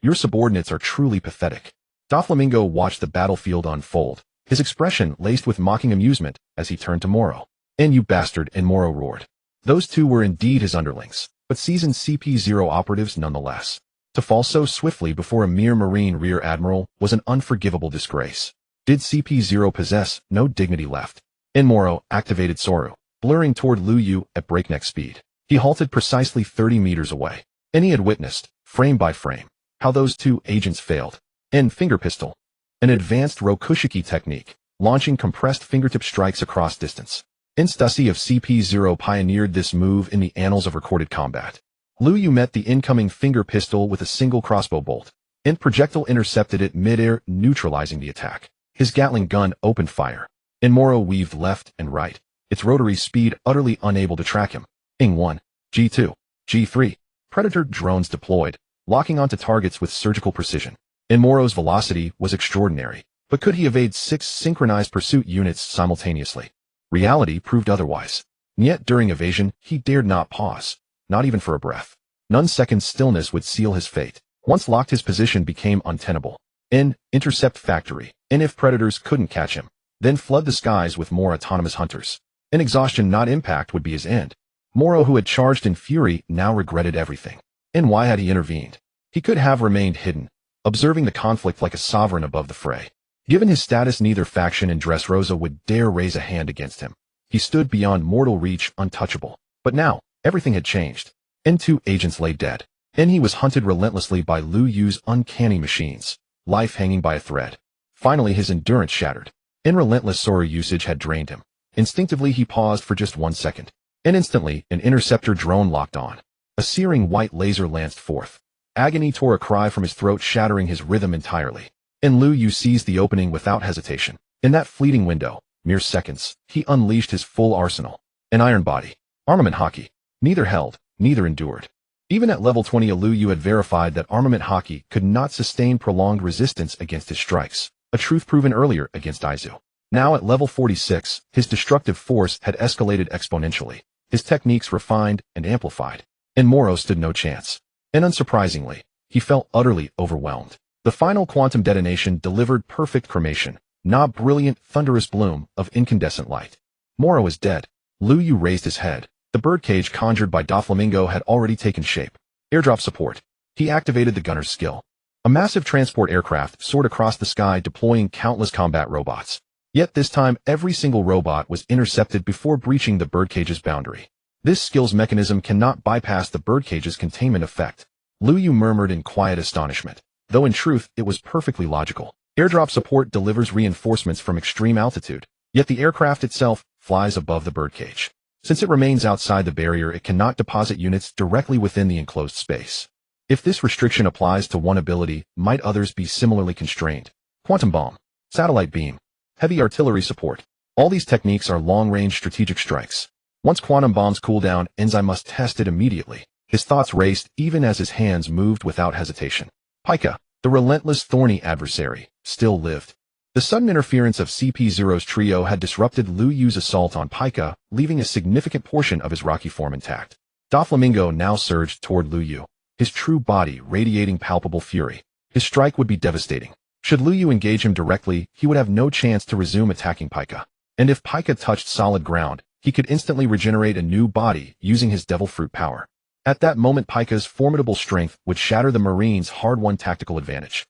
Your subordinates are truly pathetic. Doflamingo watched the battlefield unfold, his expression laced with mocking amusement as he turned to Moro. You bastard, and Moro roared. Those two were indeed his underlings, but seasoned CP0 operatives nonetheless. To fall so swiftly before a mere Marine Rear Admiral was an unforgivable disgrace. Did CP0 possess no dignity left? Moro activated Soru, blurring toward Liu Yu at breakneck speed. He halted precisely 30 meters away, and he had witnessed, frame by frame, how those two agents failed. Finger pistol. An advanced Rokushiki technique, launching compressed fingertip strikes across distance. Stussy of CP0 pioneered this move in the annals of recorded combat. Liu Yu met the incoming finger pistol with a single crossbow bolt, and projectile intercepted it mid-air, neutralizing the attack. His Gatling gun opened fire, and Moro weaved left and right, its rotary speed utterly unable to track him. Ing-1, G2, G3. Predator drones deployed, locking onto targets with surgical precision. Moro's velocity was extraordinary, but could he evade 6 synchronized pursuit units simultaneously? Reality proved otherwise. Yet during evasion, he dared not pause, not even for a breath. None second stillness would seal his fate. Once locked, his position became untenable. Intercept factory. If predators couldn't catch him, then flood the skies with more autonomous hunters. Exhaustion, not impact, would be his end. Moro, who had charged in fury, now regretted everything. Why had he intervened? He could have remained hidden, observing the conflict like a sovereign above the fray. Given his status, neither faction in Dressrosa would dare raise a hand against him. He stood beyond mortal reach, untouchable. But now, everything had changed. 2 agents lay dead. He was hunted relentlessly by Liu Yu's uncanny machines, life hanging by a thread. Finally, his endurance shattered. Relentless Soru usage had drained him. Instinctively, he paused for just 1 second. Instantly, an interceptor drone locked on. A searing white laser lanced forth. Agony tore a cry from his throat, shattering his rhythm entirely. Liu Yu seized the opening without hesitation. In that fleeting window, mere seconds, he unleashed his full arsenal. An iron body. Armament hockey. Neither held, neither endured. Even at level 20, Liu Yu had verified that armament hockey could not sustain prolonged resistance against his strikes, a truth proven earlier against Aizu. Now at level 46, his destructive force had escalated exponentially, his techniques refined and amplified. Moro stood no chance. Unsurprisingly, he felt utterly overwhelmed. The final quantum detonation delivered perfect cremation, not brilliant, thunderous bloom of incandescent light. Moro was dead. Liu Yu raised his head. The birdcage conjured by Doflamingo had already taken shape. Airdrop support. He activated the gunner's skill. A massive transport aircraft soared across the sky, deploying countless combat robots. Yet this time, every single robot was intercepted before breaching the birdcage's boundary. This skill's mechanism cannot bypass the birdcage's containment effect. Liu Yu murmured in quiet astonishment, though in truth it was perfectly logical. Airdrop support delivers reinforcements from extreme altitude, yet the aircraft itself flies above the birdcage. Since it remains outside the barrier, it cannot deposit units directly within the enclosed space. If this restriction applies to one ability, might others be similarly constrained? Quantum bomb, satellite beam, heavy artillery support. All these techniques are long-range strategic strikes. Once quantum bombs cool down, Enzai must test it immediately. His thoughts raced even as his hands moved without hesitation. Pika, the relentless, thorny adversary, still lived. The sudden interference of CP0's trio had disrupted Liu Yu's assault on Pika, leaving a significant portion of his rocky form intact. Doflamingo now surged toward Liu Yu, his true body radiating palpable fury. His strike would be devastating. Should Liu Yu engage him directly, he would have no chance to resume attacking Pika. And if Pika touched solid ground, he could instantly regenerate a new body using his devil fruit power. At that moment, Pika's formidable strength would shatter the Marines' hard-won tactical advantage.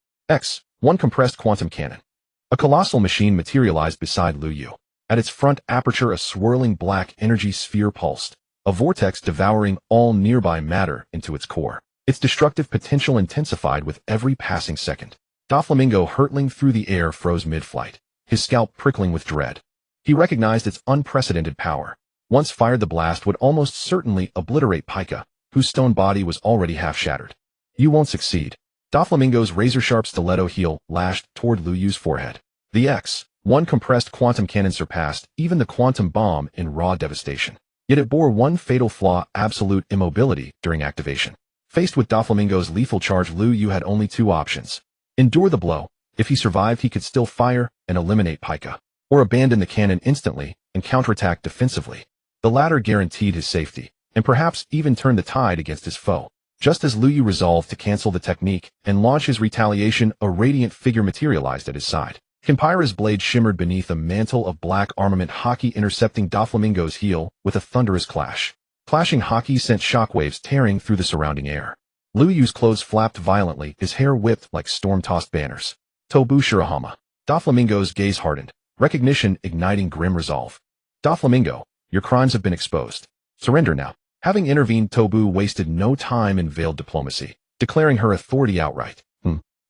One compressed quantum cannon. A colossal machine materialized beside Liu Yu. At its front aperture, a swirling black energy sphere pulsed, a vortex devouring all nearby matter into its core. Its destructive potential intensified with every passing second. Doflamingo, hurtling through the air, froze mid-flight, his scalp prickling with dread. He recognized its unprecedented power. Once fired, the blast would almost certainly obliterate Pika, whose stone body was already half shattered. You won't succeed. Doflamingo's razor-sharp stiletto heel lashed toward Liu Yu's forehead. The X-1 compressed quantum cannon surpassed even the quantum bomb in raw devastation. Yet it bore one fatal flaw: absolute immobility during activation. Faced with Doflamingo's lethal charge, Lu Yu had only two options. Endure the blow. If he survived, he could still fire and eliminate Pika, or abandon the cannon instantly and counterattack defensively. The latter guaranteed his safety, and perhaps even turn the tide against his foe. Just as Lu Yu resolved to cancel the technique and launch his retaliation, a radiant figure materialized at his side. Kenpyra's blade shimmered beneath a mantle of black armament haki, intercepting Doflamingo's heel with a thunderous clash. Clashing haki sent shockwaves tearing through the surrounding air. Lu Yu's clothes flapped violently, his hair whipped like storm-tossed banners. Tobu Shirahama. Doflamingo's gaze hardened, recognition igniting grim resolve. Doflamingo, your crimes have been exposed. Surrender now. Having intervened, Tobu wasted no time in veiled diplomacy, declaring her authority outright.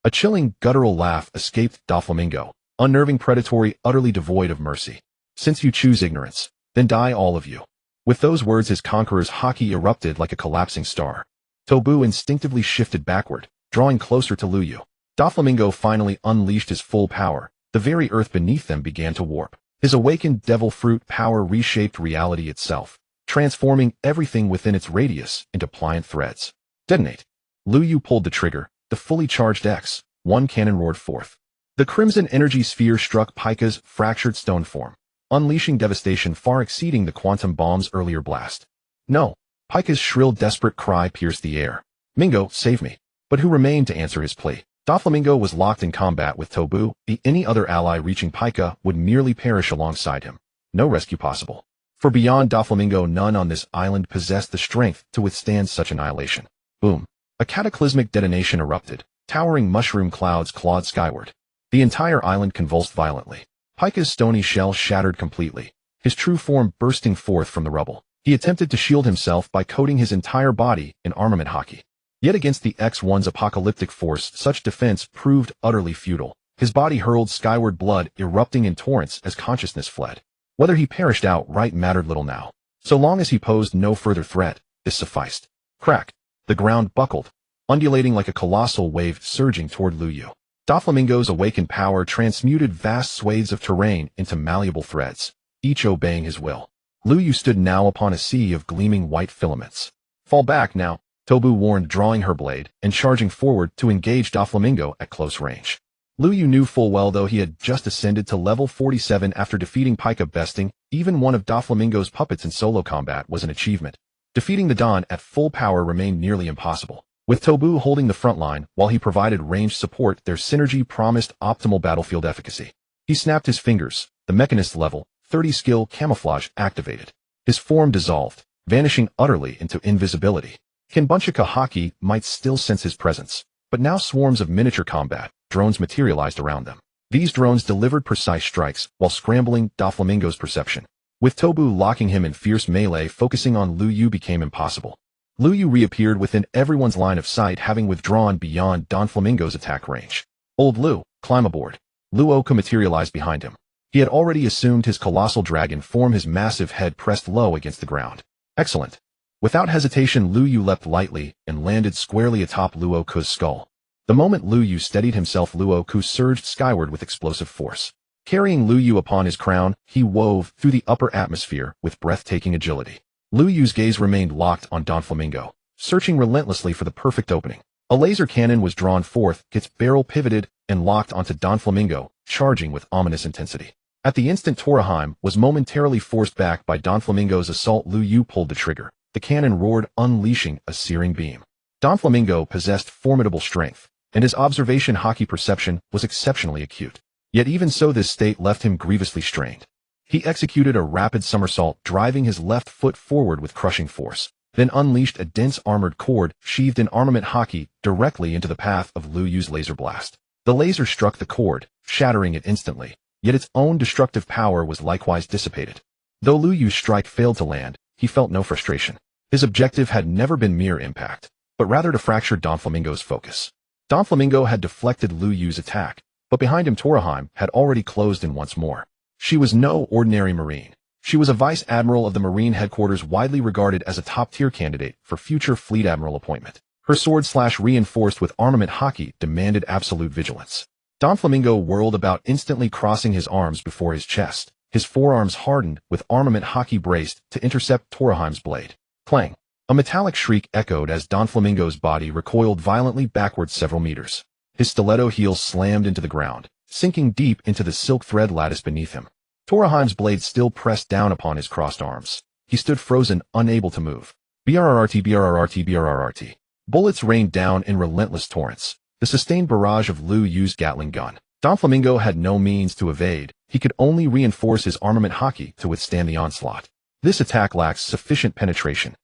A chilling, guttural laugh escaped Doflamingo, unnerving, predatory, utterly devoid of mercy. Since you choose ignorance, then die all of you. With those words, his conqueror's haki erupted like a collapsing star. Tobu instinctively shifted backward, drawing closer to Lu Yu. Doflamingo finally unleashed his full power. The very earth beneath them began to warp. His awakened devil fruit power reshaped reality itself, transforming everything within its radius into pliant threads. Detonate. Lu Yu pulled the trigger. The fully charged X-1 cannon roared forth. The crimson energy sphere struck Pika's fractured stone form, unleashing devastation far exceeding the quantum bomb's earlier blast. No! Pika's shrill, desperate cry pierced the air. Mingo, save me. But who remained to answer his plea? Doflamingo was locked in combat with Tobu. Any other ally reaching Pika would merely perish alongside him. No rescue possible. For beyond Doflamingo, none on this island possessed the strength to withstand such annihilation. Boom. A cataclysmic detonation erupted. Towering mushroom clouds clawed skyward. The entire island convulsed violently. Pika's stony shell shattered completely, his true form bursting forth from the rubble. He attempted to shield himself by coating his entire body in armament haki. Yet against the X-1's apocalyptic force, such defense proved utterly futile. His body hurled skyward, blood erupting in torrents as consciousness fled. Whether he perished outright mattered little now. So long as he posed no further threat, this sufficed. Crack. The ground buckled, undulating like a colossal wave surging toward Lu Yu. Doflamingo's awakened power transmuted vast swathes of terrain into malleable threads, each obeying his will. Lu Yu stood now upon a sea of gleaming white filaments. Fall back now, Tobu warned, drawing her blade and charging forward to engage Doflamingo at close range. Lu Yu knew full well, though he had just ascended to level 47 after defeating Pika, besting even one of Doflamingo's puppets in solo combat was an achievement. Defeating the Don at full power remained nearly impossible. With Tobu holding the front line while he provided ranged support, their synergy promised optimal battlefield efficacy. He snapped his fingers. The Mechanist level 30 skill camouflage activated. His form dissolved, vanishing utterly into invisibility. Kenbunchika haki might still sense his presence, but now swarms of miniature combat drones materialized around them. These drones delivered precise strikes while scrambling Doflamingo's perception. With Tobu locking him in fierce melee, focusing on Lu Yu became impossible. Lu Yu reappeared within everyone's line of sight, having withdrawn beyond Doflamingo's attack range. Old Lu, climb aboard. Lu Oka materialized behind him. He had already assumed his colossal dragon form, his massive head pressed low against the ground. Excellent. Without hesitation, Lu Yu leapt lightly and landed squarely atop Lu Oku's skull. The moment Lu Yu steadied himself, Lu Oku surged skyward with explosive force. Carrying Lu Yu upon his crown, he wove through the upper atmosphere with breathtaking agility. Lu Yu's gaze remained locked on Doflamingo, searching relentlessly for the perfect opening. A laser cannon was drawn forth, its barrel pivoted and locked onto Doflamingo, charging with ominous intensity. At the instant, Torahheim was momentarily forced back by Doflamingo's assault. Lu Yu pulled the trigger. The cannon roared, unleashing a searing beam. Doflamingo possessed formidable strength, and his observation haki perception was exceptionally acute. Yet even so, this state left him grievously strained. He executed a rapid somersault, driving his left foot forward with crushing force, then unleashed a dense armored cord sheathed in armament haki directly into the path of Lu Yu's laser blast. The laser struck the cord, shattering it instantly, yet its own destructive power was likewise dissipated. Though Lu Yu's strike failed to land, he felt no frustration. His objective had never been mere impact, but rather to fracture Doflamingo's focus. Doflamingo had deflected Lu Yu's attack, but behind him Torahheim had already closed in once more. She was no ordinary Marine. She was a Vice Admiral of the Marine Headquarters, widely regarded as a top-tier candidate for future Fleet Admiral appointment. Her sword/reinforced with armament haki demanded absolute vigilance. Doflamingo whirled about, instantly crossing his arms before his chest, His forearms hardened with armament hockey braced to intercept Torheim's blade. Clang! A metallic shriek echoed as Don Flamingo's body recoiled violently backwards several meters. His stiletto heel slammed into the ground, sinking deep into the silk thread lattice beneath him. Torheim's blade still pressed down upon his crossed arms. He stood frozen, unable to move. BRRRT, BRRRT, BRRRT. Bullets rained down in relentless torrents. The sustained barrage of Liu Yu's Gatling gun. Don Flamingo had no means to evade. He could only reinforce his armament hockey to withstand the onslaught. This attack lacks sufficient penetration.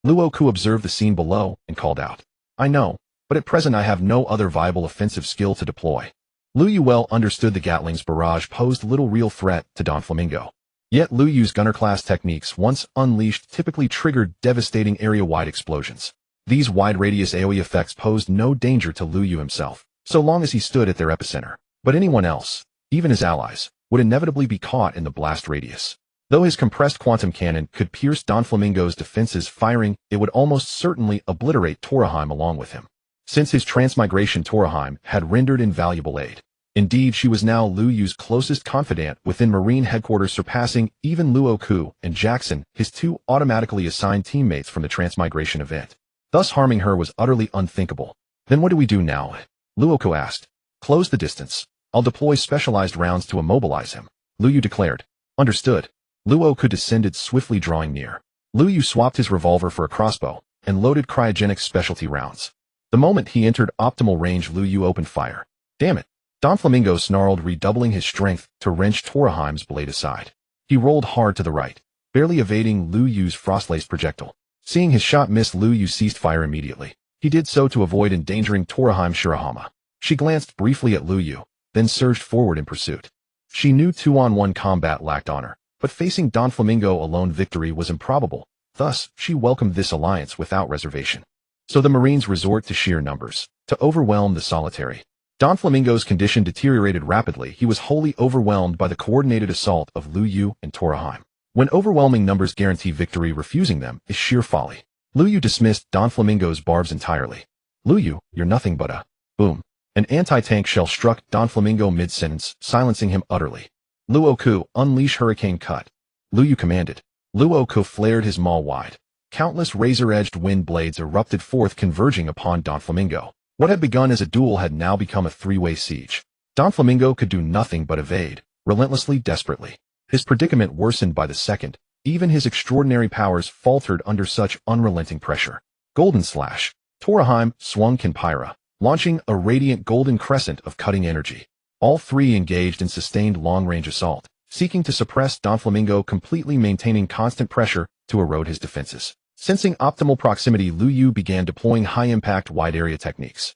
Luo Ku observed the scene below and called out, "I know, but at present I have no other viable offensive skill to deploy." Liu Yu well understood the Gatling's barrage posed little real threat to Don Flamingo. Yet Liu Yu's gunner-class techniques, once unleashed, typically triggered devastating area-wide explosions. These wide-radius AoE effects posed no danger to Liu Yu himself, so long as he stood at their epicenter. But anyone else, even his allies, would inevitably be caught in the blast radius. Though his compressed quantum cannon could pierce Don Flamingo's defenses firing, it would almost certainly obliterate Torheim along with him. Since his transmigration, Torheim had rendered invaluable aid. Indeed, she was now Liu Yu's closest confidant within Marine headquarters, surpassing even Luo Ku and Jackson, his two automatically assigned teammates from the transmigration event. Thus harming her was utterly unthinkable. "Then what do we do now?" Luo Ku asked. "Close the distance. I'll deploy specialized rounds to immobilize him," Liu Yu declared. "Understood." Luo Ku descended swiftly, drawing near. Liu Yu swapped his revolver for a crossbow and loaded cryogenic specialty rounds. The moment he entered optimal range, Liu Yu opened fire. "Damn it!" Don Flamingo snarled, redoubling his strength to wrench Torheim's blade aside. He rolled hard to the right, barely evading Liu Yu's frost-laced projectile. Seeing his shot miss, Liu Yu ceased fire immediately. He did so to avoid endangering Torheim Shirahama. She glanced briefly at Liu Yu, then surged forward in pursuit. She knew 2-on-1 combat lacked honor, but facing Don Flamingo alone, victory was improbable. Thus, she welcomed this alliance without reservation. So the Marines resort to sheer numbers, to overwhelm the solitary. Don Flamingo's condition deteriorated rapidly. He was wholly overwhelmed by the coordinated assault of Liu Yu and Torheim. When overwhelming numbers guarantee victory, refusing them is sheer folly. Liu Yu dismissed Don Flamingo's barbs entirely. "Liu Yu, you're nothing but a..." Boom. An anti-tank shell struck Don Flamingo mid-sentence, silencing him utterly. "Luo Ku, unleash hurricane cut," Liu Yu commanded. Luo Ku flared his maul wide. Countless razor-edged wind blades erupted forth, converging upon Don Flamingo. What had begun as a duel had now become a three-way siege. Don Flamingo could do nothing but evade, relentlessly, desperately. His predicament worsened by the second. Even his extraordinary powers faltered under such unrelenting pressure. Golden slash. Torheim swung Kinpyra, launching a radiant golden crescent of cutting energy. All three engaged in sustained long-range assault, seeking to suppress Don Flamingo, completely maintaining constant pressure to erode his defenses. Sensing optimal proximity, Liu Yu began deploying high-impact wide-area techniques.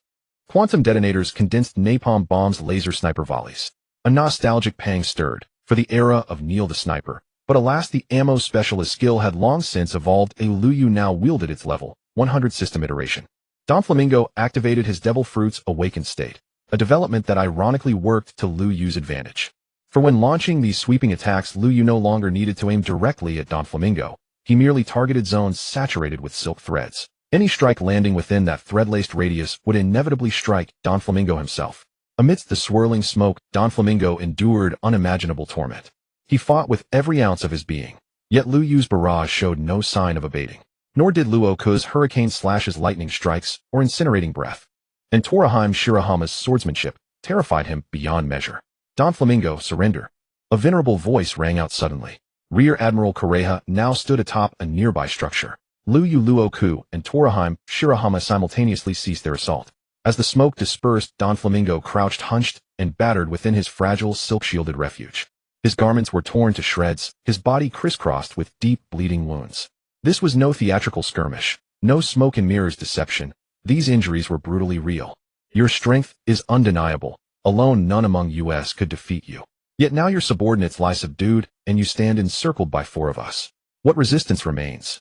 Quantum detonators, condensed napalm bombs, laser sniper volleys. A nostalgic pang stirred, for the era of Neil the Sniper. But alas, the ammo specialist skill had long since evolved. Liu Yu now wielded its level 100 system iteration. Don Flamingo activated his Devil Fruit's awakened state, a development that ironically worked to Liu Yu's advantage. For when launching these sweeping attacks, Liu Yu no longer needed to aim directly at Don Flamingo. He merely targeted zones saturated with silk threads. Any strike landing within that thread-laced radius would inevitably strike Don Flamingo himself. Amidst the swirling smoke, Don Flamingo endured unimaginable torment. He fought with every ounce of his being. Yet Liu Yu's barrage showed no sign of abating. Nor did Luo Ku's hurricane slashes, lightning strikes, or incinerating breath. And Torheim Shirahama's swordsmanship terrified him beyond measure. "Don Flamingo, surrender." A venerable voice rang out suddenly. Rear Admiral Koreha now stood atop a nearby structure. Liu Yu, Luo Ku, and Torheim Shirahama simultaneously ceased their assault. As the smoke dispersed, Don Flamingo crouched, hunched, and battered within his fragile, silk-shielded refuge. His garments were torn to shreds, his body crisscrossed with deep, bleeding wounds. This was no theatrical skirmish, no smoke and mirrors deception. These injuries were brutally real. Your strength is undeniable. Alone, none among us could defeat you. Yet now your subordinates lie subdued, and you stand encircled by four of us. What resistance remains?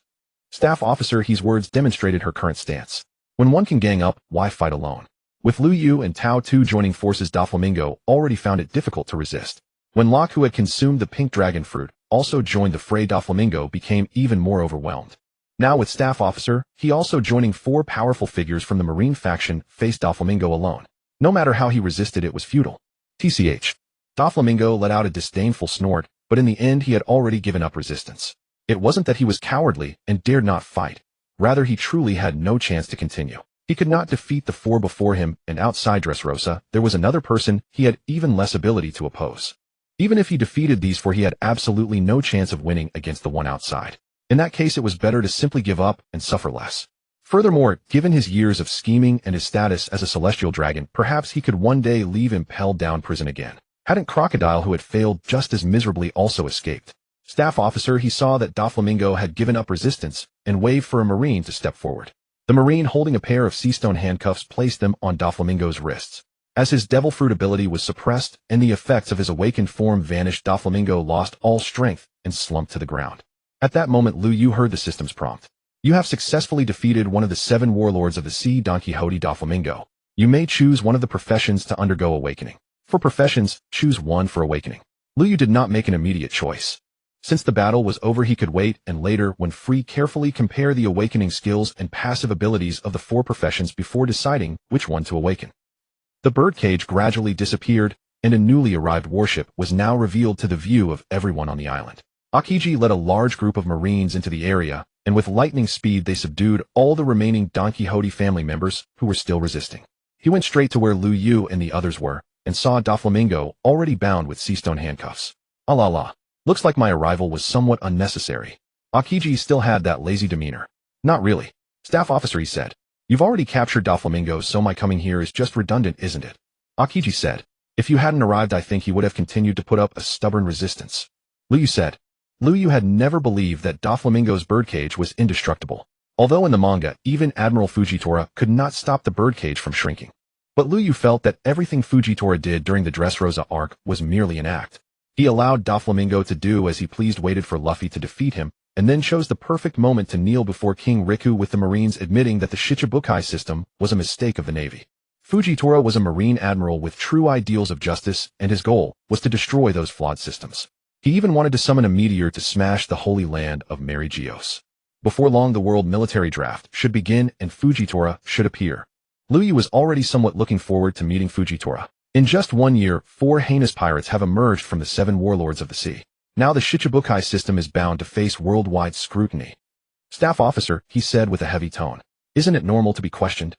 Staff Officer He's words demonstrated her current stance. When one can gang up, why fight alone? With Liu Yu and Tao Tu joining forces, Don Flamingo already found it difficult to resist. When Locke, who had consumed the pink dragon fruit, also joined the fray, Don Flamingo became even more overwhelmed. Now with Staff Officer He also joining, four powerful figures from the Marine faction faced Don Flamingo alone. No matter how he resisted, it was futile. TCH. Don Flamingo let out a disdainful snort, but in the end he had already given up resistance. It wasn't that he was cowardly and dared not fight. Rather, he truly had no chance to continue. He could not defeat the four before him, and outside Dressrosa, there was another person he had even less ability to oppose. Even if he defeated these four, he had absolutely no chance of winning against the one outside. In that case, it was better to simply give up and suffer less. Furthermore, given his years of scheming and his status as a celestial dragon, perhaps he could one day leave impelled down prison again. Hadn't Crocodile, who had failed just as miserably, also escaped? Staff officer, he saw that Doflamingo had given up resistance and waved for a Marine to step forward. The Marine, holding a pair of sea-stone handcuffs, placed them on Doflamingo's wrists. As his devil fruit ability was suppressed and the effects of his awakened form vanished, Doflamingo lost all strength and slumped to the ground. At that moment, Liu Yu heard the system's prompt. You have successfully defeated one of the 7 warlords of the sea, Don Quixote Doflamingo. You may choose one of the professions to undergo awakening. For professions, choose one for awakening. Liu Yu did not make an immediate choice. Since the battle was over, he could wait and later, when free, carefully compare the awakening skills and passive abilities of the 4 professions before deciding which one to awaken. The birdcage gradually disappeared, and a newly arrived warship was now revealed to the view of everyone on the island. Akiji led a large group of Marines into the area, and with lightning speed they subdued all the remaining Don Quixote family members who were still resisting. He went straight to where Liu Yu and the others were, and saw Doflamingo already bound with sea-stone handcuffs. Ah la la. Looks like my arrival was somewhat unnecessary. Akiji still had that lazy demeanor. Not really. Staff officer, he said. You've already captured Doflamingo, so my coming here is just redundant, isn't it? Akiji said. If you hadn't arrived, I think he would have continued to put up a stubborn resistance. Liu Yu said. Liu Yu had never believed that Doflamingo's birdcage was indestructible. Although in the manga, even Admiral Fujitora could not stop the birdcage from shrinking. But Liu Yu felt that everything Fujitora did during the Dressrosa arc was merely an act. He allowed Doflamingo to do as he pleased, waited for Luffy to defeat him, and then chose the perfect moment to kneel before King Riku, with the Marines admitting that the Shichibukai system was a mistake of the Navy. Fujitora was a Marine admiral with true ideals of justice, and his goal was to destroy those flawed systems. He even wanted to summon a meteor to smash the holy land of Mary Geos. Before long, the world military draft should begin and Fujitora should appear. Liu Yu was already somewhat looking forward to meeting Fujitora. In just 1 year, 4 heinous pirates have emerged from the 7 warlords of the sea. Now the Shichibukai system is bound to face worldwide scrutiny. Staff officer, he said with a heavy tone. Isn't it normal to be questioned?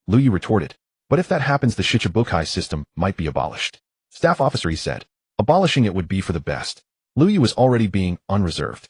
Liu Yu retorted. But if that happens, the Shichibukai system might be abolished. Staff officer, he said. Abolishing it would be for the best. Liu Yu was already being unreserved.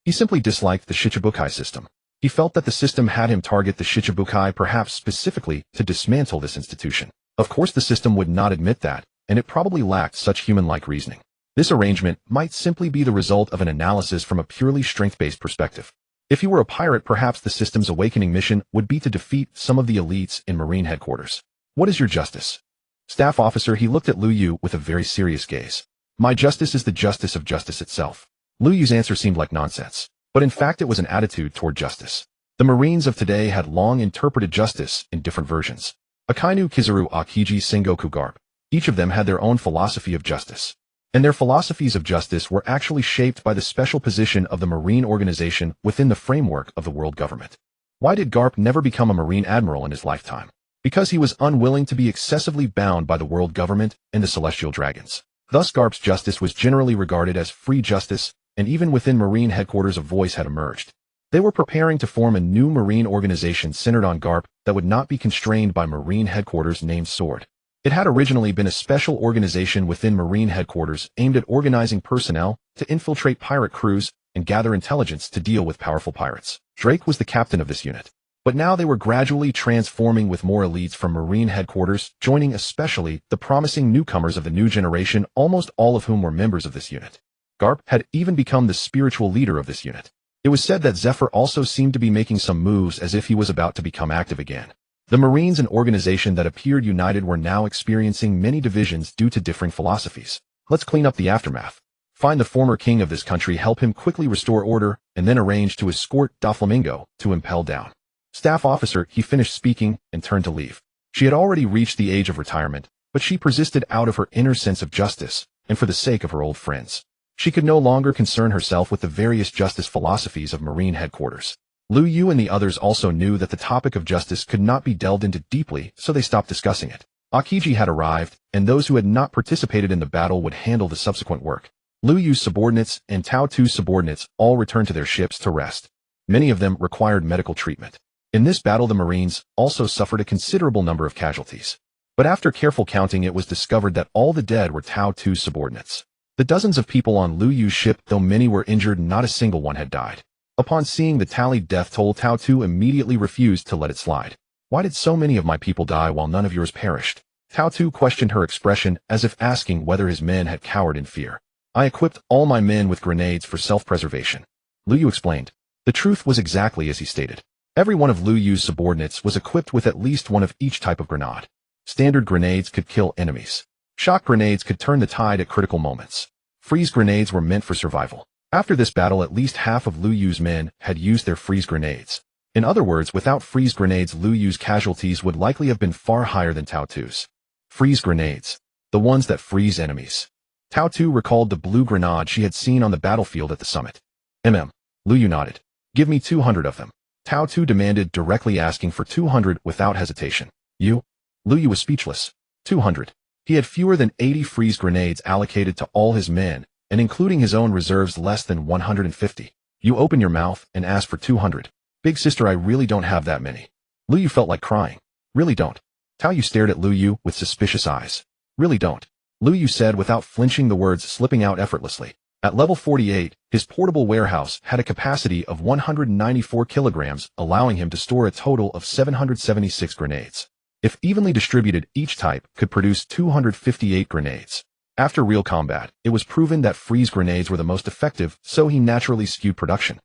He simply disliked the Shichibukai system. He felt that the system had him target the Shichibukai, perhaps specifically to dismantle this institution. Of course, the system would not admit that, and it probably lacked such human-like reasoning. This arrangement might simply be the result of an analysis from a purely strength-based perspective. If he were a pirate, perhaps the system's awakening mission would be to defeat some of the elites in Marine headquarters. What is your justice? Staff officer, he looked at Liu Yu with a very serious gaze. My justice is the justice of justice itself. Liu Yu's answer seemed like nonsense, but in fact it was an attitude toward justice. The Marines of today had long interpreted justice in different versions. Akainu, Kizaru, Akiji, Sengoku, Garp. Each of them had their own philosophy of justice. And their philosophies of justice were actually shaped by the special position of the Marine organization within the framework of the world government. Why did Garp never become a Marine admiral in his lifetime? Because he was unwilling to be excessively bound by the world government and the celestial dragons. Thus Garp's justice was generally regarded as free justice, and even within Marine headquarters a voice had emerged. They were preparing to form a new Marine organization centered on Garp that would not be constrained by Marine headquarters named Sword. It had originally been a special organization within Marine headquarters aimed at organizing personnel to infiltrate pirate crews and gather intelligence to deal with powerful pirates. Drake was the captain of this unit. But now they were gradually transforming, with more elites from Marine headquarters joining, especially the promising newcomers of the new generation, almost all of whom were members of this unit. Garp had even become the spiritual leader of this unit. It was said that Zephyr also seemed to be making some moves as if he was about to become active again. The Marines, an organization that appeared united, were now experiencing many divisions due to differing philosophies. Let's clean up the aftermath. Find the former king of this country, help him quickly restore order, and then arrange to escort Doflamingo to impel down. Staff officer, he finished speaking and turned to leave. She had already reached the age of retirement, but she persisted out of her inner sense of justice and for the sake of her old friends. She could no longer concern herself with the various justice philosophies of Marine headquarters. Liu Yu and the others also knew that the topic of justice could not be delved into deeply, so they stopped discussing it. Akiji had arrived, and those who had not participated in the battle would handle the subsequent work. Liu Yu's subordinates and Tao Tu's subordinates all returned to their ships to rest. Many of them required medical treatment. In this battle, the Marines also suffered a considerable number of casualties. But after careful counting, it was discovered that all the dead were Tao Tu's subordinates. The dozens of people on Liu Yu's ship, though many were injured, not a single one had died. Upon seeing the tallied death toll, Tao Tu immediately refused to let it slide. Why did so many of my people die while none of yours perished? Tao Tu questioned her expression as if asking whether his men had cowered in fear. I equipped all my men with grenades for self-preservation. Liu Yu explained. The truth was exactly as he stated. Every one of Liu Yu's subordinates was equipped with at least one of each type of grenade. Standard grenades could kill enemies. Shock grenades could turn the tide at critical moments. Freeze grenades were meant for survival. After this battle, at least half of Liu Yu's men had used their freeze grenades. In other words, without freeze grenades, Liu Yu's casualties would likely have been far higher than Tao Tu's. Freeze grenades. The ones that freeze enemies. Tao Tu recalled the blue grenade she had seen on the battlefield at the summit. Liu Yu nodded. Give me 200 of them. Tao Tu demanded, directly asking for 200 without hesitation. Liu Yu was speechless. 200. He had fewer than 80 freeze grenades allocated to all his men, and including his own reserves less than 150. You open your mouth and ask for 200. Big sister, I really don't have that many. Liu Yu felt like crying. Really don't. Tao Yu stared at Liu Yu with suspicious eyes. Really don't. Liu Yu said without flinching, the words slipping out effortlessly. At level 48, his portable warehouse had a capacity of 194 kilograms, allowing him to store a total of 776 grenades. If evenly distributed, each type could produce 258 grenades. After real combat, it was proven that freeze grenades were the most effective, so he naturally skewed production.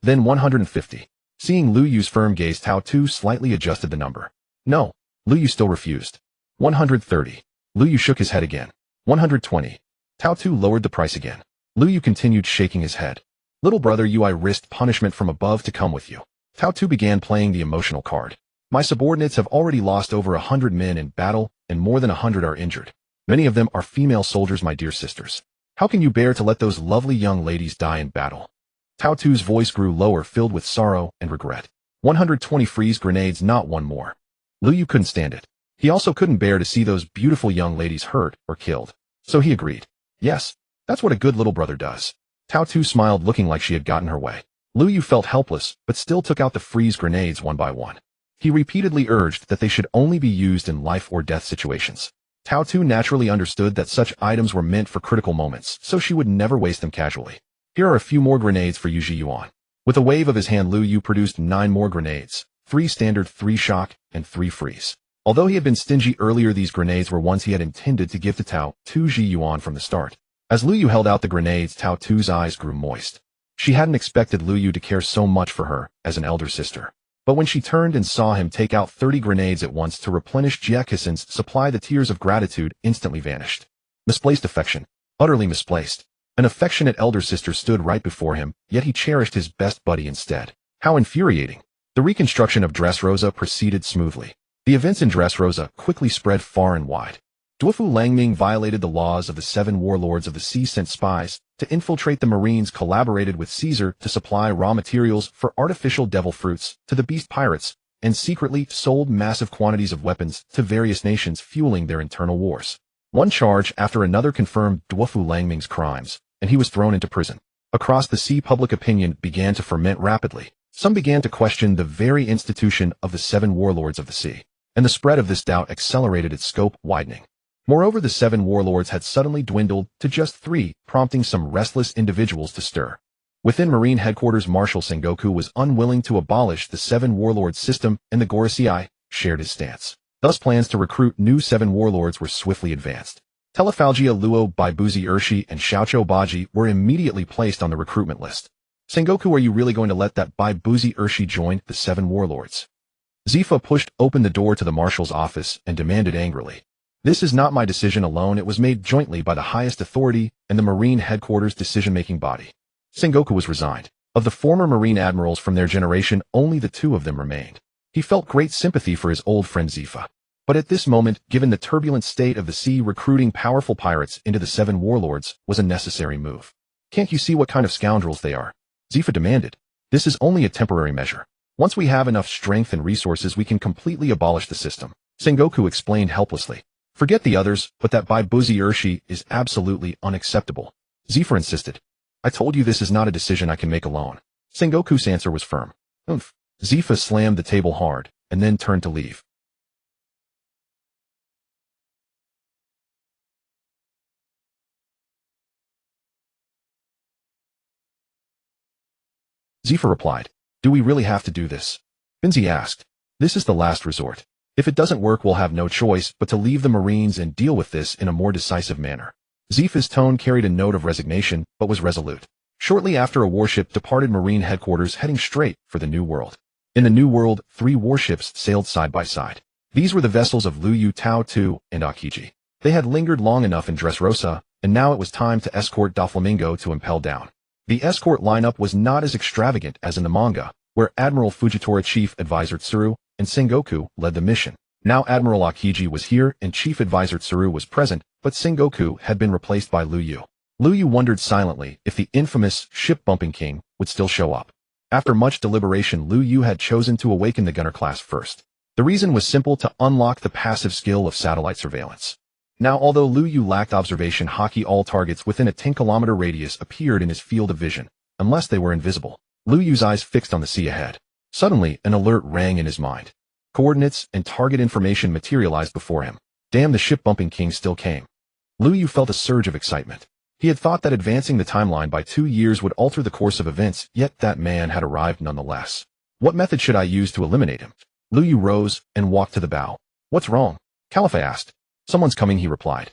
Then 150. Seeing Liu Yu's firm gaze, Tao Tu slightly adjusted the number. No. Liu Yu still refused. 130. Liu Yu shook his head again. 120. Tao Tu lowered the price again. Liu Yu continued shaking his head. Little brother Yu, I risked punishment from above to come with you. Tao Tu began playing the emotional card. My subordinates have already lost over 100 men in battle, and more than 100 are injured. Many of them are female soldiers, my dear sisters. How can you bear to let those lovely young ladies die in battle? Tao Tu's voice grew lower, filled with sorrow and regret. 120 freeze grenades, not one more. Liu Yu couldn't stand it. He also couldn't bear to see those beautiful young ladies hurt or killed. So he agreed. Yes, that's what a good little brother does. Tao Tu smiled, looking like she had gotten her way. Liu Yu felt helpless, but still took out the freeze grenades one by one. He repeatedly urged that they should only be used in life or death situations. Tao Tu naturally understood that such items were meant for critical moments, so she would never waste them casually. Here are a few more grenades for Yu Yuan. With a wave of his hand, Liu Yu produced 9 more grenades, 3 standard, 3 shock, and 3 freeze. Although he had been stingy earlier, these grenades were ones he had intended to give to Tao Tu Yuan from the start. As Liu Yu held out the grenades, Tao Tu's eyes grew moist. She hadn't expected Liu Yu to care so much for her as an elder sister. But when she turned and saw him take out 30 grenades at once to replenish Jie Kisen's supply, the tears of gratitude instantly vanished. Misplaced affection. Utterly misplaced. An affectionate elder sister stood right before him, yet he cherished his best buddy instead. How infuriating. The reconstruction of Dressrosa proceeded smoothly. The events in Dressrosa quickly spread far and wide. Duofu Langming violated the laws of the 7 warlords of the sea, sent spies to infiltrate the Marines, collaborated with Caesar to supply raw materials for artificial devil fruits to the beast pirates, and secretly sold massive quantities of weapons to various nations, fueling their internal wars. One charge after another confirmed Duofu Langming's crimes, and he was thrown into prison. Across the sea, public opinion began to ferment rapidly. Some began to question the very institution of the 7 warlords of the sea, and the spread of this doubt accelerated, its scope widening. Moreover, the 7 warlords had suddenly dwindled to just 3, prompting some restless individuals to stir. Within Marine headquarters, Marshal Sengoku was unwilling to abolish the 7 warlords system, and the Gorosei shared his stance. Thus, plans to recruit new 7 warlords were swiftly advanced. Telefalgia Luo, Baibuzi Urshi, and Xiaocho Baji were immediately placed on the recruitment list. Sengoku, are you really going to let that Baibuzi Urshi join the 7 warlords? Zifa pushed open the door to the marshal's office and demanded angrily. This is not my decision alone. It was made jointly by the highest authority and the Marine headquarters decision-making body. Sengoku was resigned. Of the former Marine admirals from their generation, only the 2 of them remained. He felt great sympathy for his old friend Zifa. But at this moment, given the turbulent state of the sea, recruiting powerful pirates into the 7 warlords was a necessary move. Can't you see what kind of scoundrels they are? Zifa demanded. This is only a temporary measure. Once we have enough strength and resources, we can completely abolish the system. Sengoku explained helplessly. Forget the others, but that by Buzi Urshi is absolutely unacceptable. Zephyr insisted. I told you this is not a decision I can make alone. Sengoku's answer was firm. Oomph. Zephyr slammed the table hard, and then turned to leave. Zephyr replied. Do we really have to do this? Binzi asked. This is the last resort. If it doesn't work, we'll have no choice but to leave the Marines and deal with this in a more decisive manner. Zephyr's tone carried a note of resignation, but was resolute. Shortly after, a warship departed Marine headquarters heading straight for the New World. In the New World, 3 warships sailed side by side. These were the vessels of Luyu, Tao Tu, and Akiji. They had lingered long enough in Dressrosa, and now it was time to escort Doflamingo to impel down. The escort lineup was not as extravagant as in the manga, where Admiral Fujitora, Chief Advisor Tsuru, and Sengoku led the mission. Now Admiral Akiji was here and Chief Advisor Tsuru was present, but Sengoku had been replaced by Luyu. Luyu wondered silently if the infamous ship-bumping king would still show up. After much deliberation, Luyu had chosen to awaken the gunner class first. The reason was simple: to unlock the passive skill of satellite surveillance. Now, although Luyu lacked observation hockey, all targets within a 10-kilometer radius appeared in his field of vision, unless they were invisible. Luyu's eyes fixed on the sea ahead. Suddenly, an alert rang in his mind. Coordinates and target information materialized before him. Damn, the ship-bumping king still came. Luyu felt a surge of excitement. He had thought that advancing the timeline by 2 years would alter the course of events, yet that man had arrived nonetheless. What method should I use to eliminate him? Luyu rose and walked to the bow. What's wrong? Califa asked. Someone's coming, he replied.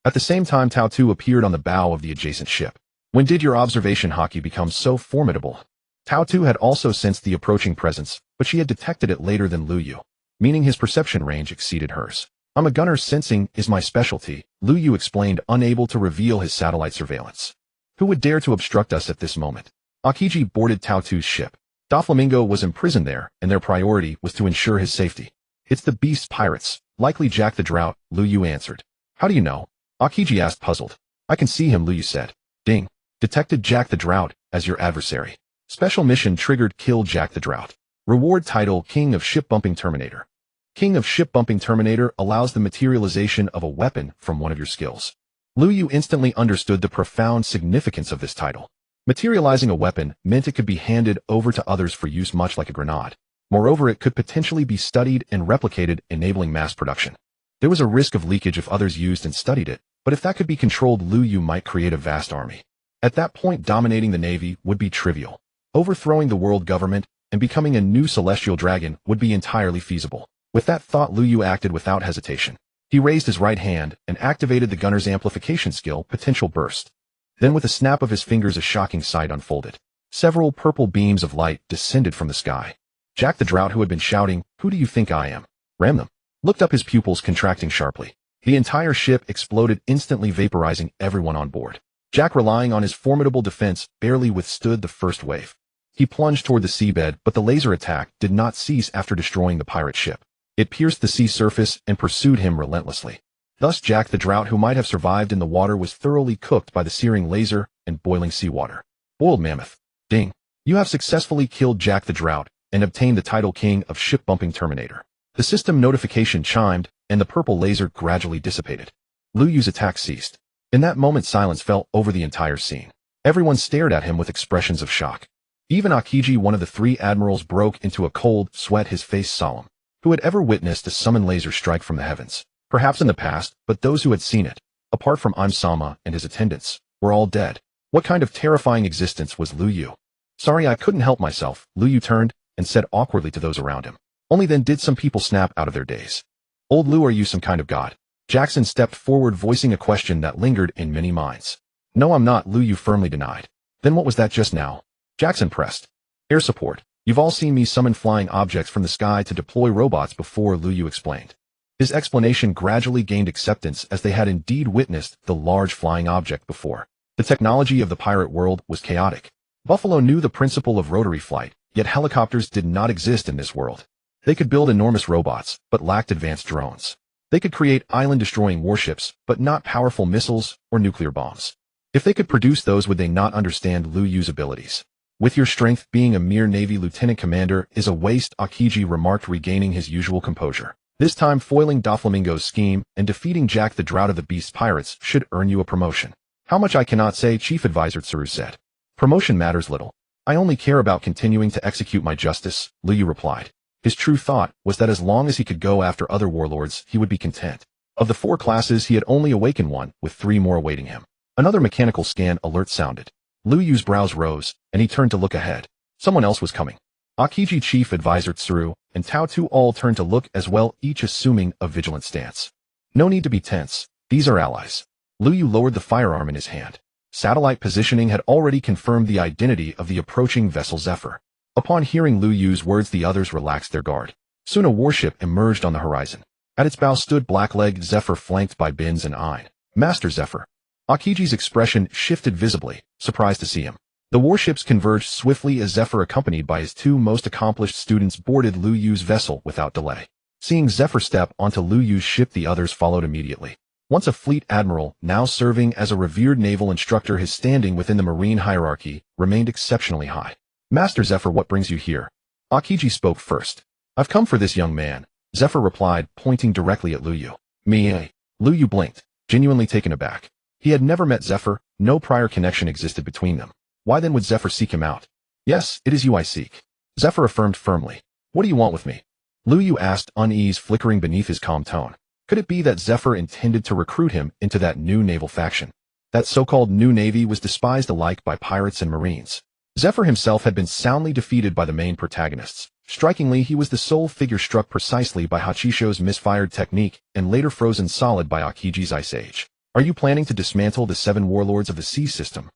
At the same time, Tao Tu appeared on the bow of the adjacent ship. When did your observation hockey become so formidable? Tao Tu had also sensed the approaching presence, but she had detected it later than Luyu, meaning his perception range exceeded hers. I'm a gunner, sensing is my specialty, Luyu explained, unable to reveal his satellite surveillance. Who would dare to obstruct us at this moment? Akiji boarded Tao Tu's ship. Doflamingo was imprisoned there, and their priority was to ensure his safety. It's the beast pirates, likely Jack the Drought, Luyu answered. How do you know? Akiji asked, puzzled. I can see him, Luyu said. Ding. Detected Jack the Drought as your adversary. Special mission triggered, kill Jack the Drought. Reward title, King of Ship-Bumping Terminator. King of Ship-Bumping Terminator allows the materialization of a weapon from one of your skills. Luyu instantly understood the profound significance of this title. Materializing a weapon meant it could be handed over to others for use, much like a grenade. Moreover, it could potentially be studied and replicated, enabling mass production. There was a risk of leakage if others used and studied it, but if that could be controlled, Luyu might create a vast army. At that point, dominating the Navy would be trivial. Overthrowing the world government and becoming a new celestial dragon would be entirely feasible. With that thought, Luyu acted without hesitation. He raised his right hand and activated the gunner's amplification skill, Potential Burst. Then with a snap of his fingers, a shocking sight unfolded. Several purple beams of light descended from the sky. Jack the Drought, who had been shouting, "Who do you think I am?" rammed them. Looked up, his pupils contracting sharply. The entire ship exploded, instantly vaporizing everyone on board. Jack, relying on his formidable defense, barely withstood the first wave. He plunged toward the seabed, but the laser attack did not cease after destroying the pirate ship. It pierced the sea surface and pursued him relentlessly. Thus Jack the Drought, who might have survived in the water, was thoroughly cooked by the searing laser and boiling seawater. Boiled mammoth. Ding. You have successfully killed Jack the Drought and obtained the title King of Ship-Bumping Terminator. The system notification chimed, and the purple laser gradually dissipated. Luyu's attack ceased. In that moment, silence fell over the entire scene. Everyone stared at him with expressions of shock. Even Akiji, one of the 3 admirals, broke into a cold sweat, his face solemn. Who had ever witnessed a summon laser strike from the heavens? Perhaps in the past, but those who had seen it, apart from Im-sama and his attendants, were all dead. What kind of terrifying existence was Luyu? Sorry, I couldn't help myself, Luyu turned and said awkwardly to those around him. Only then did some people snap out of their daze. Old Lu, are you some kind of god? Jackson stepped forward, voicing a question that lingered in many minds. No, I'm not, Luyu firmly denied. Then what was that just now? Jackson pressed. Air support. You've all seen me summon flying objects from the sky to deploy robots before, Luyu explained. His explanation gradually gained acceptance, as they had indeed witnessed the large flying object before. The technology of the pirate world was chaotic. Buffalo knew the principle of rotary flight, yet helicopters did not exist in this world. They could build enormous robots, but lacked advanced drones. They could create island-destroying warships, but not powerful missiles or nuclear bombs. If they could produce those, would they not understand Luyu's abilities? With your strength, being a mere Navy lieutenant commander is a waste, Akiji remarked, regaining his usual composure. This time, foiling Doflamingo's scheme and defeating Jack the Drought of the Beast pirates should earn you a promotion. How much I cannot say, Chief Advisor Tsuru said. Promotion matters little. I only care about continuing to execute my justice, Liu replied. His true thought was that as long as he could go after other warlords, he would be content. Of the 4 classes, he had only awakened one, with 3 more awaiting him. Another mechanical scan alert sounded. Liu Yu's brows rose, and he turned to look ahead. Someone else was coming. Akiji, Chief Advisor Tsuru, and Tao Tu all turned to look as well, each assuming a vigilant stance. No need to be tense. These are allies. Liu Yu lowered the firearm in his hand. Satellite positioning had already confirmed the identity of the approaching vessel Zephyr. Upon hearing Liu Yu's words, the others relaxed their guard. Soon a warship emerged on the horizon. At its bow stood black-legged Zephyr, flanked by Binz and Ein. Master Zephyr. Akiji's expression shifted visibly, surprised to see him. The warships converged swiftly as Zephyr, accompanied by his 2 most accomplished students, boarded Liu Yu's vessel without delay. Seeing Zephyr step onto Liu Yu's ship, the others followed immediately. Once a fleet admiral, now serving as a revered naval instructor, his standing within the marine hierarchy remained exceptionally high. Master Zephyr, what brings you here? Akiji spoke first. I've come for this young man, Zephyr replied, pointing directly at Liu Yu. Me? Liu Yu blinked, genuinely taken aback. He had never met Zephyr, no prior connection existed between them. Why then would Zephyr seek him out? Yes, it is you I seek. Zephyr affirmed firmly. What do you want with me? Liu Yu asked, unease flickering beneath his calm tone. Could it be that Zephyr intended to recruit him into that new naval faction? That so-called new navy was despised alike by pirates and marines. Zephyr himself had been soundly defeated by the main protagonists. Strikingly, he was the sole figure struck precisely by Hachisho's misfired technique and later frozen solid by Akiji's Ice Age. Are you planning to dismantle the 7 warlords of the sea system?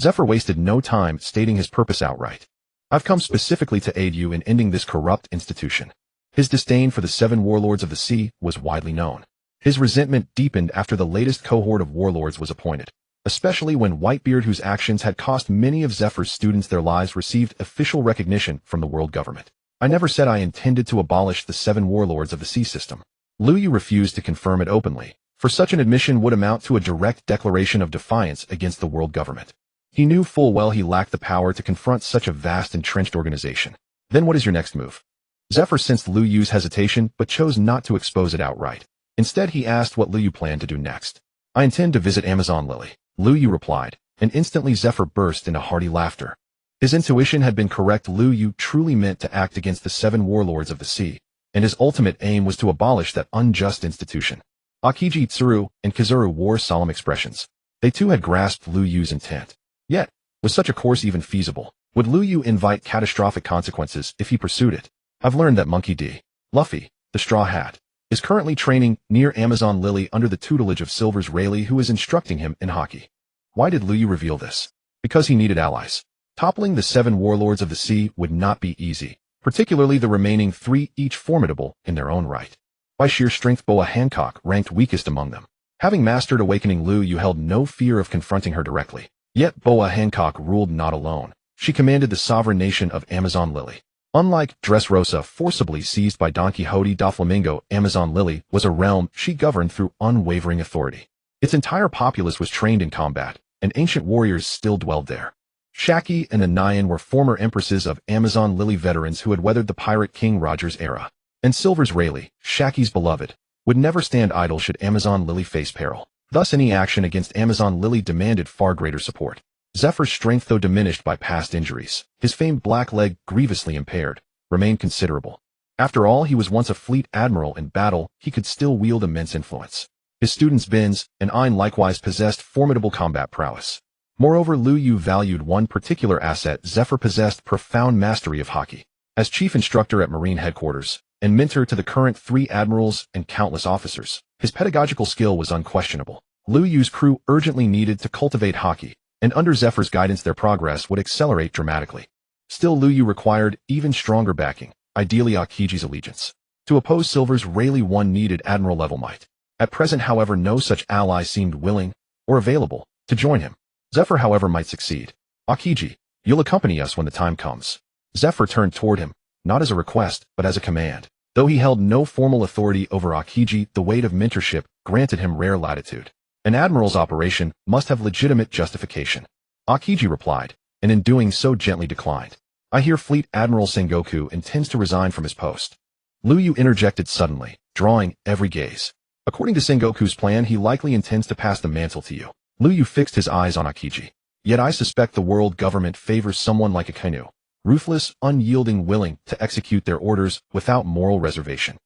Zephyr wasted no time stating his purpose outright. I've come specifically to aid you in ending this corrupt institution. His disdain for the 7 warlords of the sea was widely known. His resentment deepened after the latest cohort of warlords was appointed, especially when Whitebeard, whose actions had cost many of Zephyr's students their lives, received official recognition from the world government. I never said I intended to abolish the 7 warlords of the sea system. Liu Yu refused to confirm it openly, for such an admission would amount to a direct declaration of defiance against the world government. He knew full well he lacked the power to confront such a vast entrenched organization. Then what is your next move? Zephyr sensed Liu Yu's hesitation, but chose not to expose it outright. Instead, he asked what Liu Yu planned to do next. I intend to visit Amazon Lily, Liu Yu replied, and instantly Zephyr burst into hearty laughter. His intuition had been correct. Liu Yu truly meant to act against the 7 warlords of the sea, and his ultimate aim was to abolish that unjust institution. Akiji, Tsuru, and Kazuru wore solemn expressions. They too had grasped Liu Yu's intent. Yet, was such a course even feasible? Would Liu Yu invite catastrophic consequences if he pursued it? I've learned that Monkey D. Luffy, the Straw Hat, is currently training near Amazon Lily under the tutelage of Silver's Rayleigh, who is instructing him in hockey. Why did Liu Yu reveal this? Because he needed allies. Toppling the 7 warlords of the sea would not be easy, particularly the remaining 3, each formidable in their own right. By sheer strength, Boa Hancock ranked weakest among them. Having mastered awakening, Liu Yu held no fear of confronting her directly. Yet Boa Hancock ruled not alone. She commanded the sovereign nation of Amazon Lily. Unlike Dressrosa, forcibly seized by Don Quixote Doflamingo, Amazon Lily was a realm she governed through unwavering authority. Its entire populace was trained in combat, and ancient warriors still dwelled there. Shaki and Anayan were former empresses of Amazon Lily, veterans who had weathered the pirate King Roger's era. And Silver's Rayleigh, Shaki's beloved, would never stand idle should Amazon Lily face peril. Thus any action against Amazon Lily demanded far greater support. Zephyr's strength, though diminished by past injuries, his famed black leg grievously impaired, remained considerable. After all, he was once a fleet admiral. In battle, he could still wield immense influence. His students Binz and Ein likewise possessed formidable combat prowess. Moreover, Liu Yu valued one particular asset. Zephyr possessed profound mastery of hockey. As chief instructor at Marine headquarters, and mentor to the current 3 admirals and countless officers, his pedagogical skill was unquestionable. Liu Yu's crew urgently needed to cultivate hockey, and under Zephyr's guidance their progress would accelerate dramatically. Still, Liu Yu required even stronger backing, ideally Akiji's allegiance. To oppose Silver's Rayleigh, one needed admiral-level might. At present, however, no such ally seemed willing, or available, to join him. Zephyr, however, might succeed. Akiji, you'll accompany us when the time comes. Zephyr turned toward him, not as a request, but as a command. Though he held no formal authority over Akiji, the weight of mentorship granted him rare latitude. An admiral's operation must have legitimate justification. Akiji replied, and in doing so gently declined. I hear Fleet Admiral Sengoku intends to resign from his post. Lu Yu interjected suddenly, drawing every gaze. According to Sengoku's plan, he likely intends to pass the mantle to you. Lu Yu fixed his eyes on Akiji. Yet I suspect the world government favors someone like Akainu, ruthless, unyielding, willing to execute their orders without moral reservation.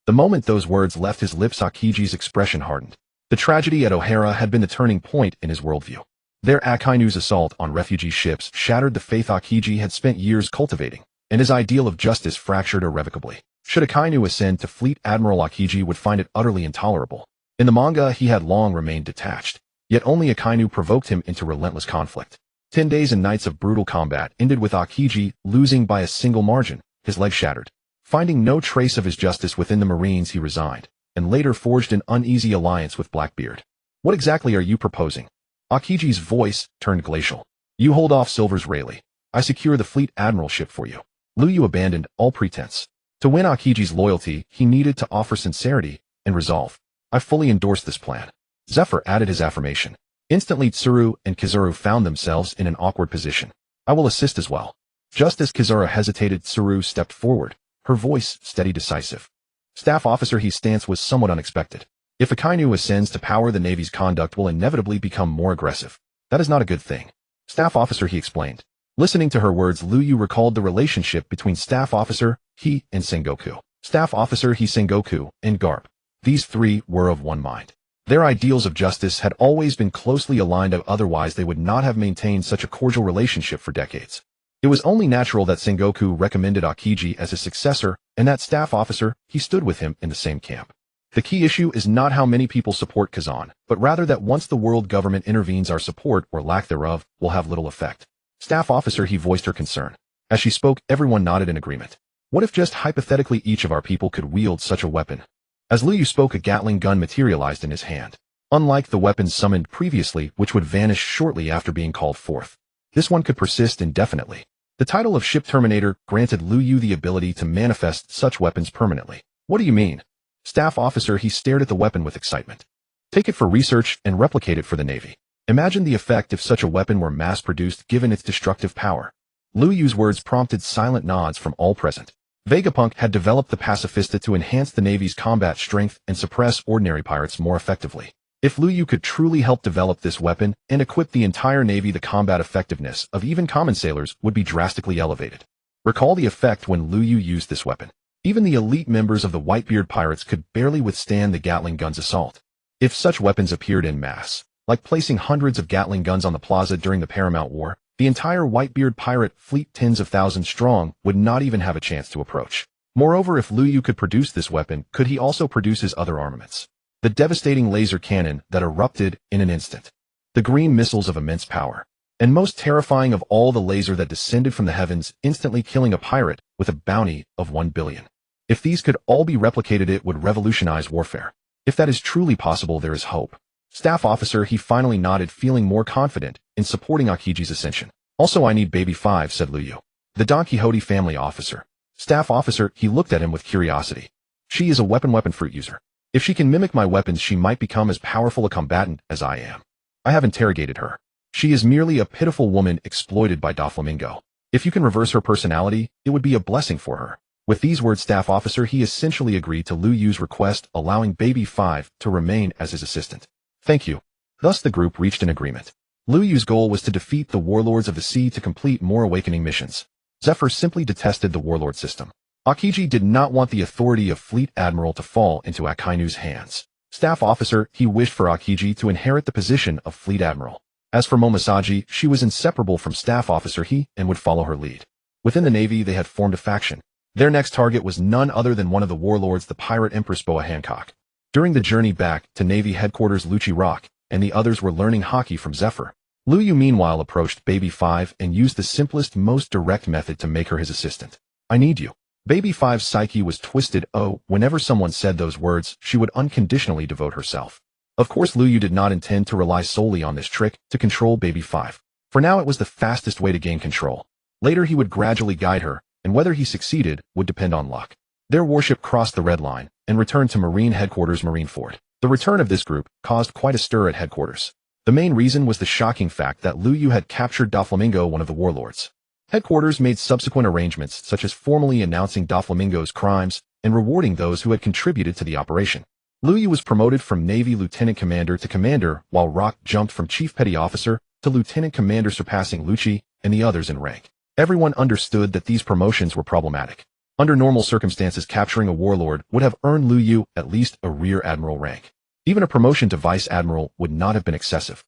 The moment those words left his lips, Akiji's expression hardened. The tragedy at O'Hara had been the turning point in his worldview. Their Akainu's assault on refugee ships shattered the faith Akiji had spent years cultivating, and his ideal of justice fractured irrevocably. Should Akainu ascend to Fleet Admiral, Akiji would find it utterly intolerable. In the manga, he had long remained detached, yet only Akainu provoked him into relentless conflict. 10 days and nights of brutal combat ended with Akiji losing by a single margin, his leg shattered. Finding no trace of his justice within the Marines, he resigned, and later forged an uneasy alliance with Blackbeard. What exactly are you proposing? Akiji's voice turned glacial. You hold off Silver's Rayleigh. I secure the Fleet Admiralship for you. Lu Yu abandoned all pretense. To win Akiji's loyalty, he needed to offer sincerity and resolve. I fully endorse this plan. Zephyr added his affirmation. Instantly, Tsuru and Kizuru found themselves in an awkward position. I will assist as well. Just as Kizuru hesitated, Tsuru stepped forward, her voice steady, decisive. Staff officer, his stance was somewhat unexpected. If Akainu ascends to power, the Navy's conduct will inevitably become more aggressive. That is not a good thing. Staff officer, he explained. Listening to her words, Lu Yu recalled the relationship between Staff Officer He and Sengoku. Staff Officer He, Sengoku, and Garp. These three were of one mind. Their ideals of justice had always been closely aligned, otherwise they would not have maintained such a cordial relationship for decades. It was only natural that Sengoku recommended Akiji as his successor, and that Staff Officer He stood with him in the same camp. The key issue is not how many people support Kazan, but rather that once the world government intervenes, our support, or lack thereof, will have little effect. Staff Officer He voiced her concern. As she spoke, everyone nodded in agreement. What if just hypothetically each of our people could wield such a weapon? As Lu Yu spoke, a Gatling gun materialized in his hand. Unlike the weapons summoned previously, which would vanish shortly after being called forth, this one could persist indefinitely. The title of Ship Terminator granted Lu Yu the ability to manifest such weapons permanently. What do you mean? Staff Officer He stared at the weapon with excitement. Take it for research and replicate it for the Navy. Imagine the effect if such a weapon were mass-produced given its destructive power. Lu Yu's words prompted silent nods from all present. Vegapunk had developed the pacifista to enhance the Navy's combat strength and suppress ordinary pirates more effectively. If Lu Yu could truly help develop this weapon and equip the entire Navy, the combat effectiveness of even common sailors would be drastically elevated. Recall the effect when Lu Yu used this weapon. Even the elite members of the Whitebeard pirates could barely withstand the Gatling gun's assault. If such weapons appeared en masse, like placing hundreds of Gatling guns on the plaza during the Paramount War, the entire Whitebeard pirate fleet, tens of thousands strong, would not even have a chance to approach. Moreover, if Lu Yu could produce this weapon, could he also produce his other armaments? The devastating laser cannon that erupted in an instant. The green missiles of immense power. And most terrifying of all, the laser that descended from the heavens, instantly killing a pirate with a bounty of 1 billion. If these could all be replicated, it would revolutionize warfare. If that is truly possible, there is hope. Staff Officer He finally nodded, feeling more confident in supporting Akiji's ascension. Also, I need Baby 5, said Lu Yu, the Don Quixote family officer. Staff Officer He looked at him with curiosity. She is a weapon fruit user. If she can mimic my weapons, she might become as powerful a combatant as I am. I have interrogated her. She is merely a pitiful woman exploited by Doflamingo. If you can reverse her personality, it would be a blessing for her. With these words, Staff Officer He essentially agreed to Lu Yu's request, allowing Baby 5 to remain as his assistant. Thank you. Thus the group reached an agreement. Lu Yu's goal was to defeat the warlords of the sea to complete more awakening missions. Zephyr simply detested the warlord system. Akiji did not want the authority of Fleet Admiral to fall into Akainu's hands. Staff Officer He wished for Akiji to inherit the position of Fleet Admiral. As for Momosaji, she was inseparable from Staff Officer He and would follow her lead. Within the Navy, they had formed a faction. Their next target was none other than one of the warlords, the pirate Empress Boa Hancock. During the journey back to Navy headquarters, Lucci Rock and the others were learning hockey from Zephyr. Lu Yu meanwhile approached Baby 5 and used the simplest, most direct method to make her his assistant. I need you. Baby 5's psyche was twisted. Whenever someone said those words, she would unconditionally devote herself. Of course, Lu Yu did not intend to rely solely on this trick to control Baby 5. For now, it was the fastest way to gain control. Later, he would gradually guide her, and whether he succeeded would depend on luck. Their warship crossed the red line and returned to Marine headquarters Marineford. The return of this group caused quite a stir at headquarters. The main reason was the shocking fact that Liu Yu had captured Doflamingo, one of the warlords. Headquarters made subsequent arrangements, such as formally announcing Doflamingo's crimes and rewarding those who had contributed to the operation. Liu Yu was promoted from Navy Lieutenant Commander to Commander, while Rock jumped from Chief Petty Officer to Lieutenant Commander, surpassing Lucci and the others in rank. Everyone understood that these promotions were problematic. Under normal circumstances, capturing a warlord would have earned Liu Yu at least a Rear Admiral rank. Even a promotion to Vice Admiral would not have been excessive.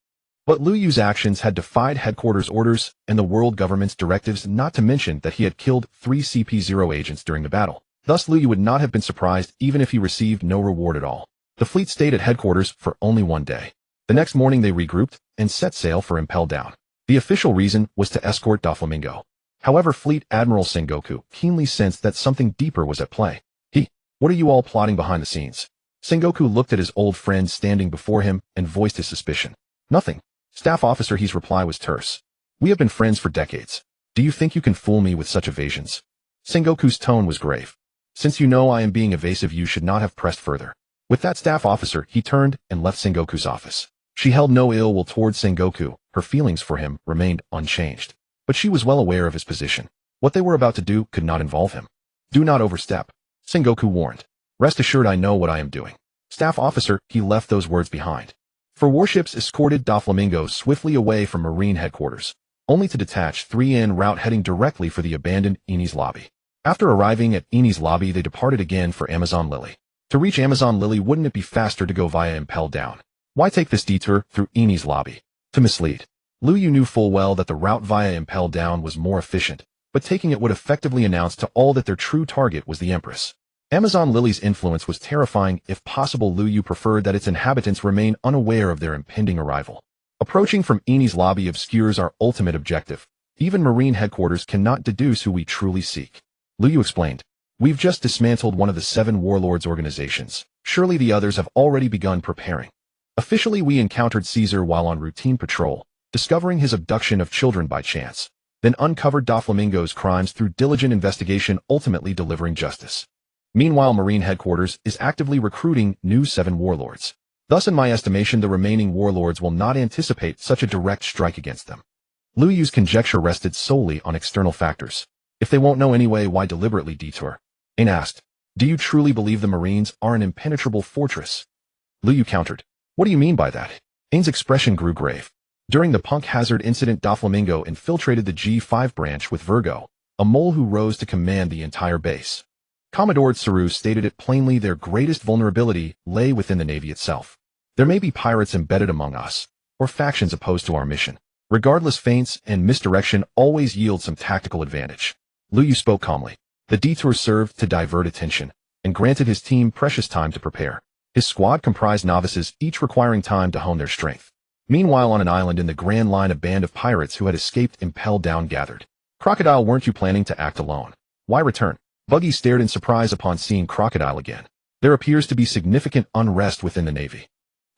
But Liu Yu's actions had defied headquarters orders and the world government's directives, not to mention that he had killed 3 CP0 agents during the battle. Thus, Liu Yu would not have been surprised even if he received no reward at all. The fleet stayed at headquarters for only one day. The next morning they regrouped and set sail for Impel Down. The official reason was to escort Doflamingo. However, Fleet Admiral Sengoku keenly sensed that something deeper was at play. What are you all plotting behind the scenes? Sengoku looked at his old friend standing before him and voiced his suspicion. Nothing. Staff Officer He's reply was terse. We have been friends for decades. Do you think you can fool me with such evasions? Sengoku's tone was grave. Since you know I am being evasive, you should not have pressed further. With that, Staff Officer, he turned and left Sengoku's office. She held no ill will towards Sengoku. Her feelings for him remained unchanged. But she was well aware of his position. What they were about to do could not involve him. Do not overstep, Sengoku warned. Rest assured I know what I am doing. Staff Officer, he left those words behind. For warships escorted Doflamingo swiftly away from Marine headquarters, only to detach 3 en route heading directly for the abandoned Enies Lobby. After arriving at Enies Lobby, they departed again for Amazon Lily. To reach Amazon Lily, wouldn't it be faster to go via Impel Down? Why take this detour through Enies Lobby? To mislead. Liu Yu knew full well that the route via Impel Down was more efficient, but taking it would effectively announce to all that their true target was the Empress. Amazon Lily's influence was terrifying. If possible, Liu Yu preferred that its inhabitants remain unaware of their impending arrival. Approaching from Enies Lobby obscures our ultimate objective. Even Marine headquarters cannot deduce who we truly seek. Liu Yu explained. We've just dismantled one of the 7 warlords' organizations. Surely the others have already begun preparing. Officially, we encountered Caesar while on routine patrol, discovering his abduction of children by chance, then uncovered Doflamingo's crimes through diligent investigation, ultimately delivering justice. Meanwhile, Marine headquarters is actively recruiting new 7 warlords. Thus, in my estimation, the remaining warlords will not anticipate such a direct strike against them. Liu Yu's conjecture rested solely on external factors. If they won't know anyway, why deliberately detour? Ain asked. Do you truly believe the Marines are an impenetrable fortress? Liu Yu countered. What do you mean by that? Ain's expression grew grave. During the Punk Hazard incident, Doflamingo infiltrated the G5 branch with Virgo, a mole who rose to command the entire base. Commodore Tsuru stated it plainly: their greatest vulnerability lay within the Navy itself. There may be pirates embedded among us, or factions opposed to our mission. Regardless, feints and misdirection always yield some tactical advantage. Liu Yu spoke calmly. The detour served to divert attention, and granted his team precious time to prepare. His squad comprised novices, each requiring time to hone their strength. Meanwhile, on an island in the Grand Line, a band of pirates who had escaped Impel Down gathered. Crocodile, weren't you planning to act alone? Why return? Buggy stared in surprise upon seeing Crocodile again. There appears to be significant unrest within the Navy.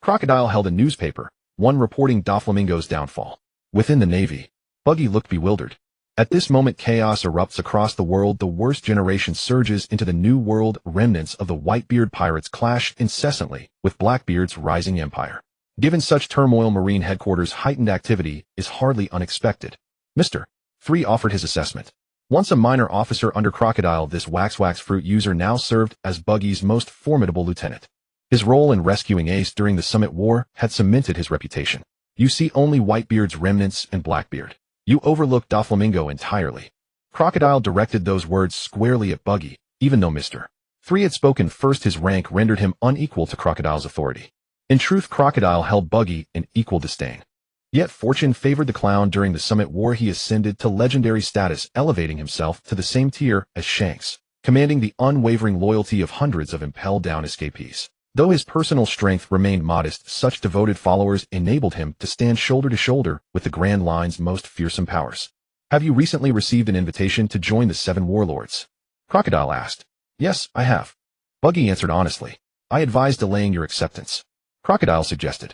Crocodile held a newspaper, one reporting Doflamingo's downfall. Within the Navy, Buggy looked bewildered. At this moment, chaos erupts across the world. The worst generation surges into the New World. Remnants of the Whitebeard pirates clash incessantly with Blackbeard's rising empire. Given such turmoil, Marine headquarters' heightened activity is hardly unexpected. Mr. 3 offered his assessment. Once a minor officer under Crocodile, this wax fruit user now served as Buggy's most formidable lieutenant. His role in rescuing Ace during the Summit War had cemented his reputation. You see only Whitebeard's remnants and Blackbeard. You overlook Doflamingo entirely. Crocodile directed those words squarely at Buggy, even though Mr. 3 had spoken first. His rank rendered him unequal to Crocodile's authority. In truth, Crocodile held Buggy in equal disdain. Yet fortune favored the clown. During the Summit War, he ascended to legendary status, elevating himself to the same tier as Shanks, commanding the unwavering loyalty of hundreds of Impel Down escapees. Though his personal strength remained modest, such devoted followers enabled him to stand shoulder to shoulder with the Grand Line's most fearsome powers. Have you recently received an invitation to join the 7 warlords? Crocodile asked. Yes, I have. Buggy answered honestly. I advise delaying your acceptance. Crocodile suggested.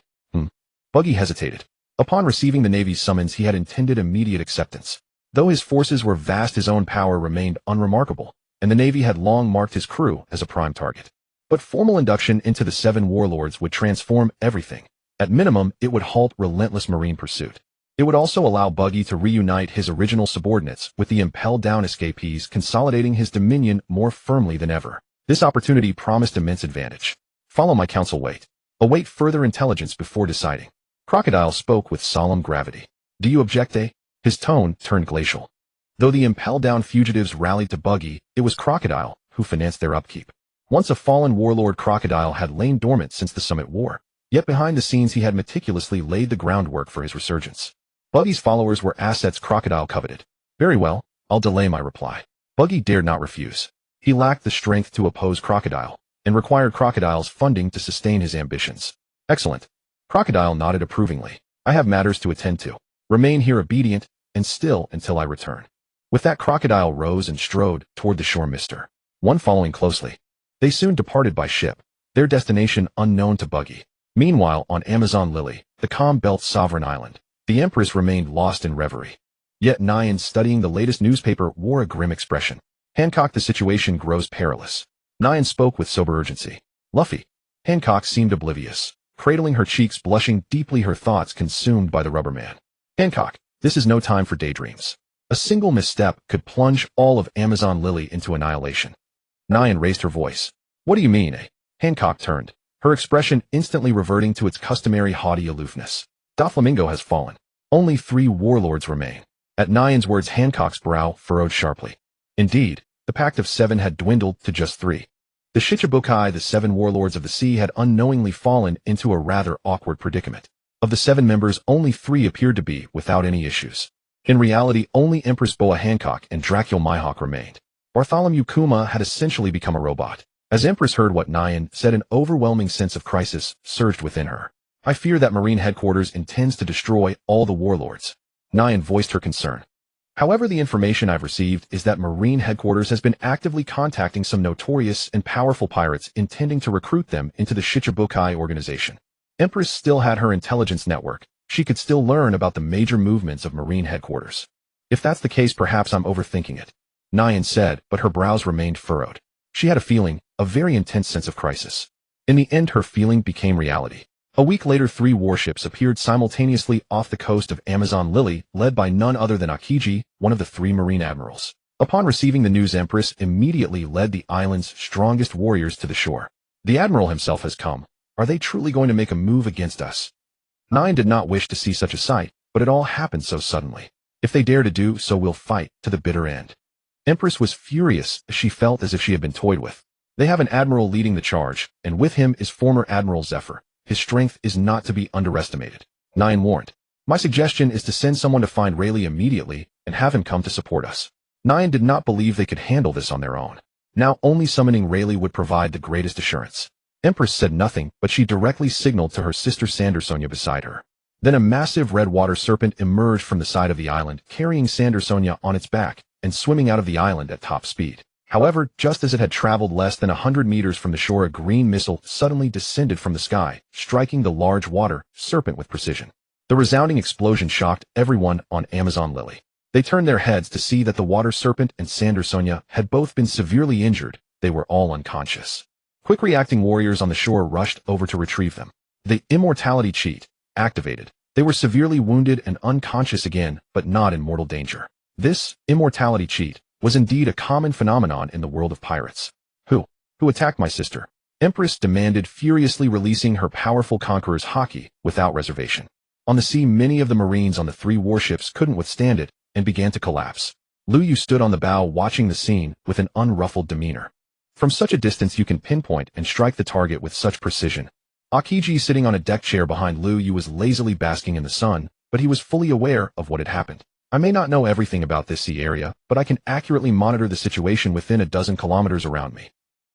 Buggy hesitated. Upon receiving the Navy's summons, he had intended immediate acceptance. Though his forces were vast, his own power remained unremarkable, and the Navy had long marked his crew as a prime target. But formal induction into the 7 warlords would transform everything. At minimum, it would halt relentless marine pursuit. It would also allow Buggy to reunite his original subordinates with the impelled down escapees, consolidating his dominion more firmly than ever. This opportunity promised immense advantage. Follow my counsel. Wait. Await further intelligence before deciding. Crocodile spoke with solemn gravity. Do you object, eh? His tone turned glacial. Though the impelled down fugitives rallied to Buggy, it was Crocodile who financed their upkeep. Once a fallen warlord, Crocodile had lain dormant since the Summit War, yet behind the scenes he had meticulously laid the groundwork for his resurgence. Buggy's followers were assets Crocodile coveted. Very well, I'll delay my reply. Buggy dared not refuse. He lacked the strength to oppose Crocodile, and required Crocodile's funding to sustain his ambitions. Excellent. Crocodile nodded approvingly. I have matters to attend to. Remain here obedient and still until I return. With that, Crocodile rose and strode toward the shore, Mr. One following closely. They soon departed by ship, their destination unknown to Buggy. Meanwhile, on Amazon Lily, the calm Belt Sovereign Island, the Empress remained lost in reverie. Yet Nyan, studying the latest newspaper, wore a grim expression. Hancock, the situation grows perilous. Nyan spoke with sober urgency. Luffy. Hancock seemed oblivious, cradling her cheeks, blushing deeply, her thoughts consumed by the rubber man. Hancock, this is no time for daydreams. A single misstep could plunge all of Amazon Lily into annihilation. Nyan raised her voice. What do you mean, eh? Hancock turned, her expression instantly reverting to its customary haughty aloofness. Doflamingo has fallen. Only 3 warlords remain. At Nyan's words, Hancock's brow furrowed sharply. Indeed, the pact of 7 had dwindled to just 3. The Shichibukai, the 7 warlords of the sea, had unknowingly fallen into a rather awkward predicament. Of the 7 members, only 3 appeared to be without any issues. In reality, only Empress Boa Hancock and Dracula Mihawk remained. Bartholomew Kuma had essentially become a robot. As Empress heard what Nyan said, an overwhelming sense of crisis surged within her. I fear that Marine Headquarters intends to destroy all the warlords. Nyan voiced her concern. However, the information I've received is that Marine Headquarters has been actively contacting some notorious and powerful pirates, intending to recruit them into the Shichibukai organization. Empress still had her intelligence network. She could still learn about the major movements of Marine Headquarters. If that's the case, perhaps I'm overthinking it, Nyan said, but her brows remained furrowed. She had a feeling, a very intense sense of crisis. In the end, her feeling became reality. A week later, 3 warships appeared simultaneously off the coast of Amazon Lily, led by none other than Akiji, one of the 3 Marine admirals. Upon receiving the news, Empress immediately led the island's strongest warriors to the shore. The admiral himself has come. Are they truly going to make a move against us? Nyan did not wish to see such a sight, but it all happened so suddenly. If they dare to do so, we'll fight to the bitter end. Empress was furious. She felt as if she had been toyed with. They have an admiral leading the charge, and with him is former Admiral Zephyr. His strength is not to be underestimated. Nyan warned. My suggestion is to send someone to find Rayleigh immediately and have him come to support us. Nyan did not believe they could handle this on their own. Now only summoning Rayleigh would provide the greatest assurance. Empress said nothing, but she directly signaled to her sister Sandersonia beside her. Then a massive red water serpent emerged from the side of the island, carrying Sandersonia on its back and swimming out of the island at top speed. However, just as it had traveled less than 100 meters from the shore, a green missile suddenly descended from the sky, striking the large water serpent with precision. The resounding explosion shocked everyone on Amazon Lily. They turned their heads to see that the water serpent and Sandersonia had both been severely injured. They were all unconscious. Quick reacting warriors on the shore rushed over to retrieve them. The immortality cheat activated. They were severely wounded and unconscious again, but not in mortal danger. This immortality cheat was indeed a common phenomenon in the world of pirates. Who attacked my sister? Empress demanded, furiously releasing her powerful conqueror's haki without reservation. On the sea, many of the Marines on the 3 warships couldn't withstand it and began to collapse. Lu Yu stood on the bow watching the scene with an unruffled demeanor. From such a distance you can pinpoint and strike the target with such precision. Akiji, sitting on a deck chair behind Lu Yu, was lazily basking in the sun, but he was fully aware of what had happened. I may not know everything about this sea area, but I can accurately monitor the situation within a dozen kilometers around me.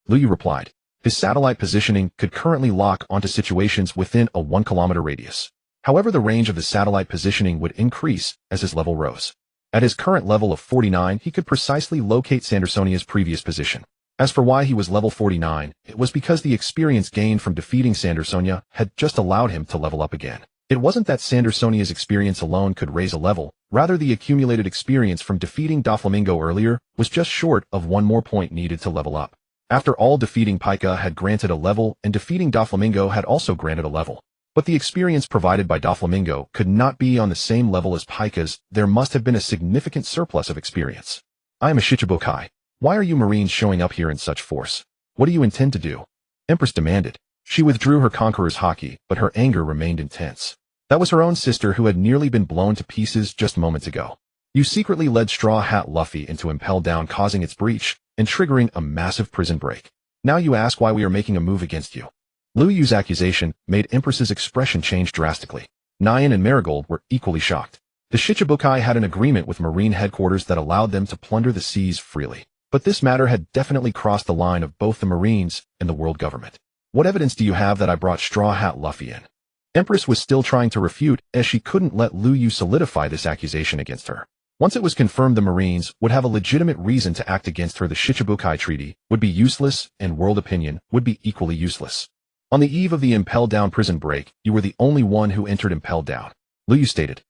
Lu Yu replied. His satellite positioning could currently lock onto situations within a 1-kilometer radius. However, the range of the satellite positioning would increase as his level rose. At his current level of 49, he could precisely locate Sandersonia's previous position. As for why he was level 49, it was because the experience gained from defeating Sandersonia had just allowed him to level up again. It wasn't that Sandersonia's experience alone could raise a level, rather the accumulated experience from defeating Doflamingo earlier was just short of 1 more point needed to level up. After all, defeating Pika had granted a level, and defeating Doflamingo had also granted a level. But the experience provided by Doflamingo could not be on the same level as Pika's. There must have been a significant surplus of experience. I am a Shichibukai. Why are you Marines showing up here in such force? What do you intend to do? Empress demanded. She withdrew her conqueror's haki, but her anger remained intense. That was her own sister who had nearly been blown to pieces just moments ago. You secretly led Straw Hat Luffy into Impel Down, causing its breach and triggering a massive prison break. Now you ask why we are making a move against you. Lu Yu's accusation made Empress's expression change drastically. Nyan and Marigold were equally shocked. The Shichibukai had an agreement with Marine headquarters that allowed them to plunder the seas freely. But this matter had definitely crossed the line of both the Marines and the world government. What evidence do you have that I brought Straw Hat Luffy in? Empress was still trying to refute, as she couldn't let Lu Yu solidify this accusation against her. Once it was confirmed the Marines would have a legitimate reason to act against her, the Shichibukai Treaty would be useless and world opinion would be equally useless. On the eve of the Impel Down prison break, you were the only one who entered Impel Down. Lu Yu stated.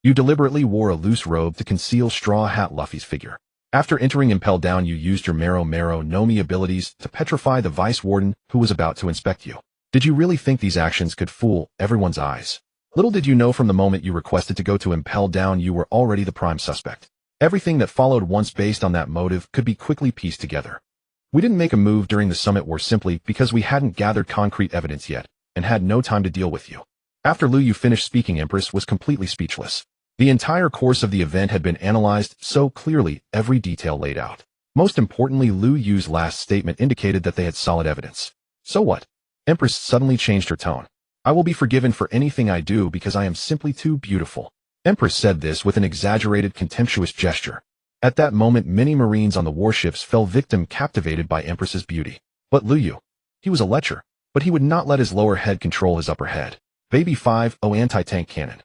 You deliberately wore a loose robe to conceal Straw Hat Luffy's figure. After entering Impel Down, you used your Mero no Mi abilities to petrify the Vice Warden who was about to inspect you. Did you really think these actions could fool everyone's eyes? Little did you know from the moment you requested to go to Impel Down you were already the prime suspect. Everything that followed once based on that motive could be quickly pieced together. We didn't make a move during the summit war simply because we hadn't gathered concrete evidence yet and had no time to deal with you. After Lu Yu finished speaking, Empress was completely speechless. The entire course of the event had been analyzed so clearly, every detail laid out. Most importantly, Lu Yu's last statement indicated that they had solid evidence. So what? Empress suddenly changed her tone. I will be forgiven for anything I do because I am simply too beautiful. Empress said this with an exaggerated, contemptuous gesture. At that moment, many Marines on the warships fell victim, captivated by Empress's beauty. But Lu Yu, he was a lecher, but he would not let his lower head control his upper head. Baby 5, anti-tank cannon.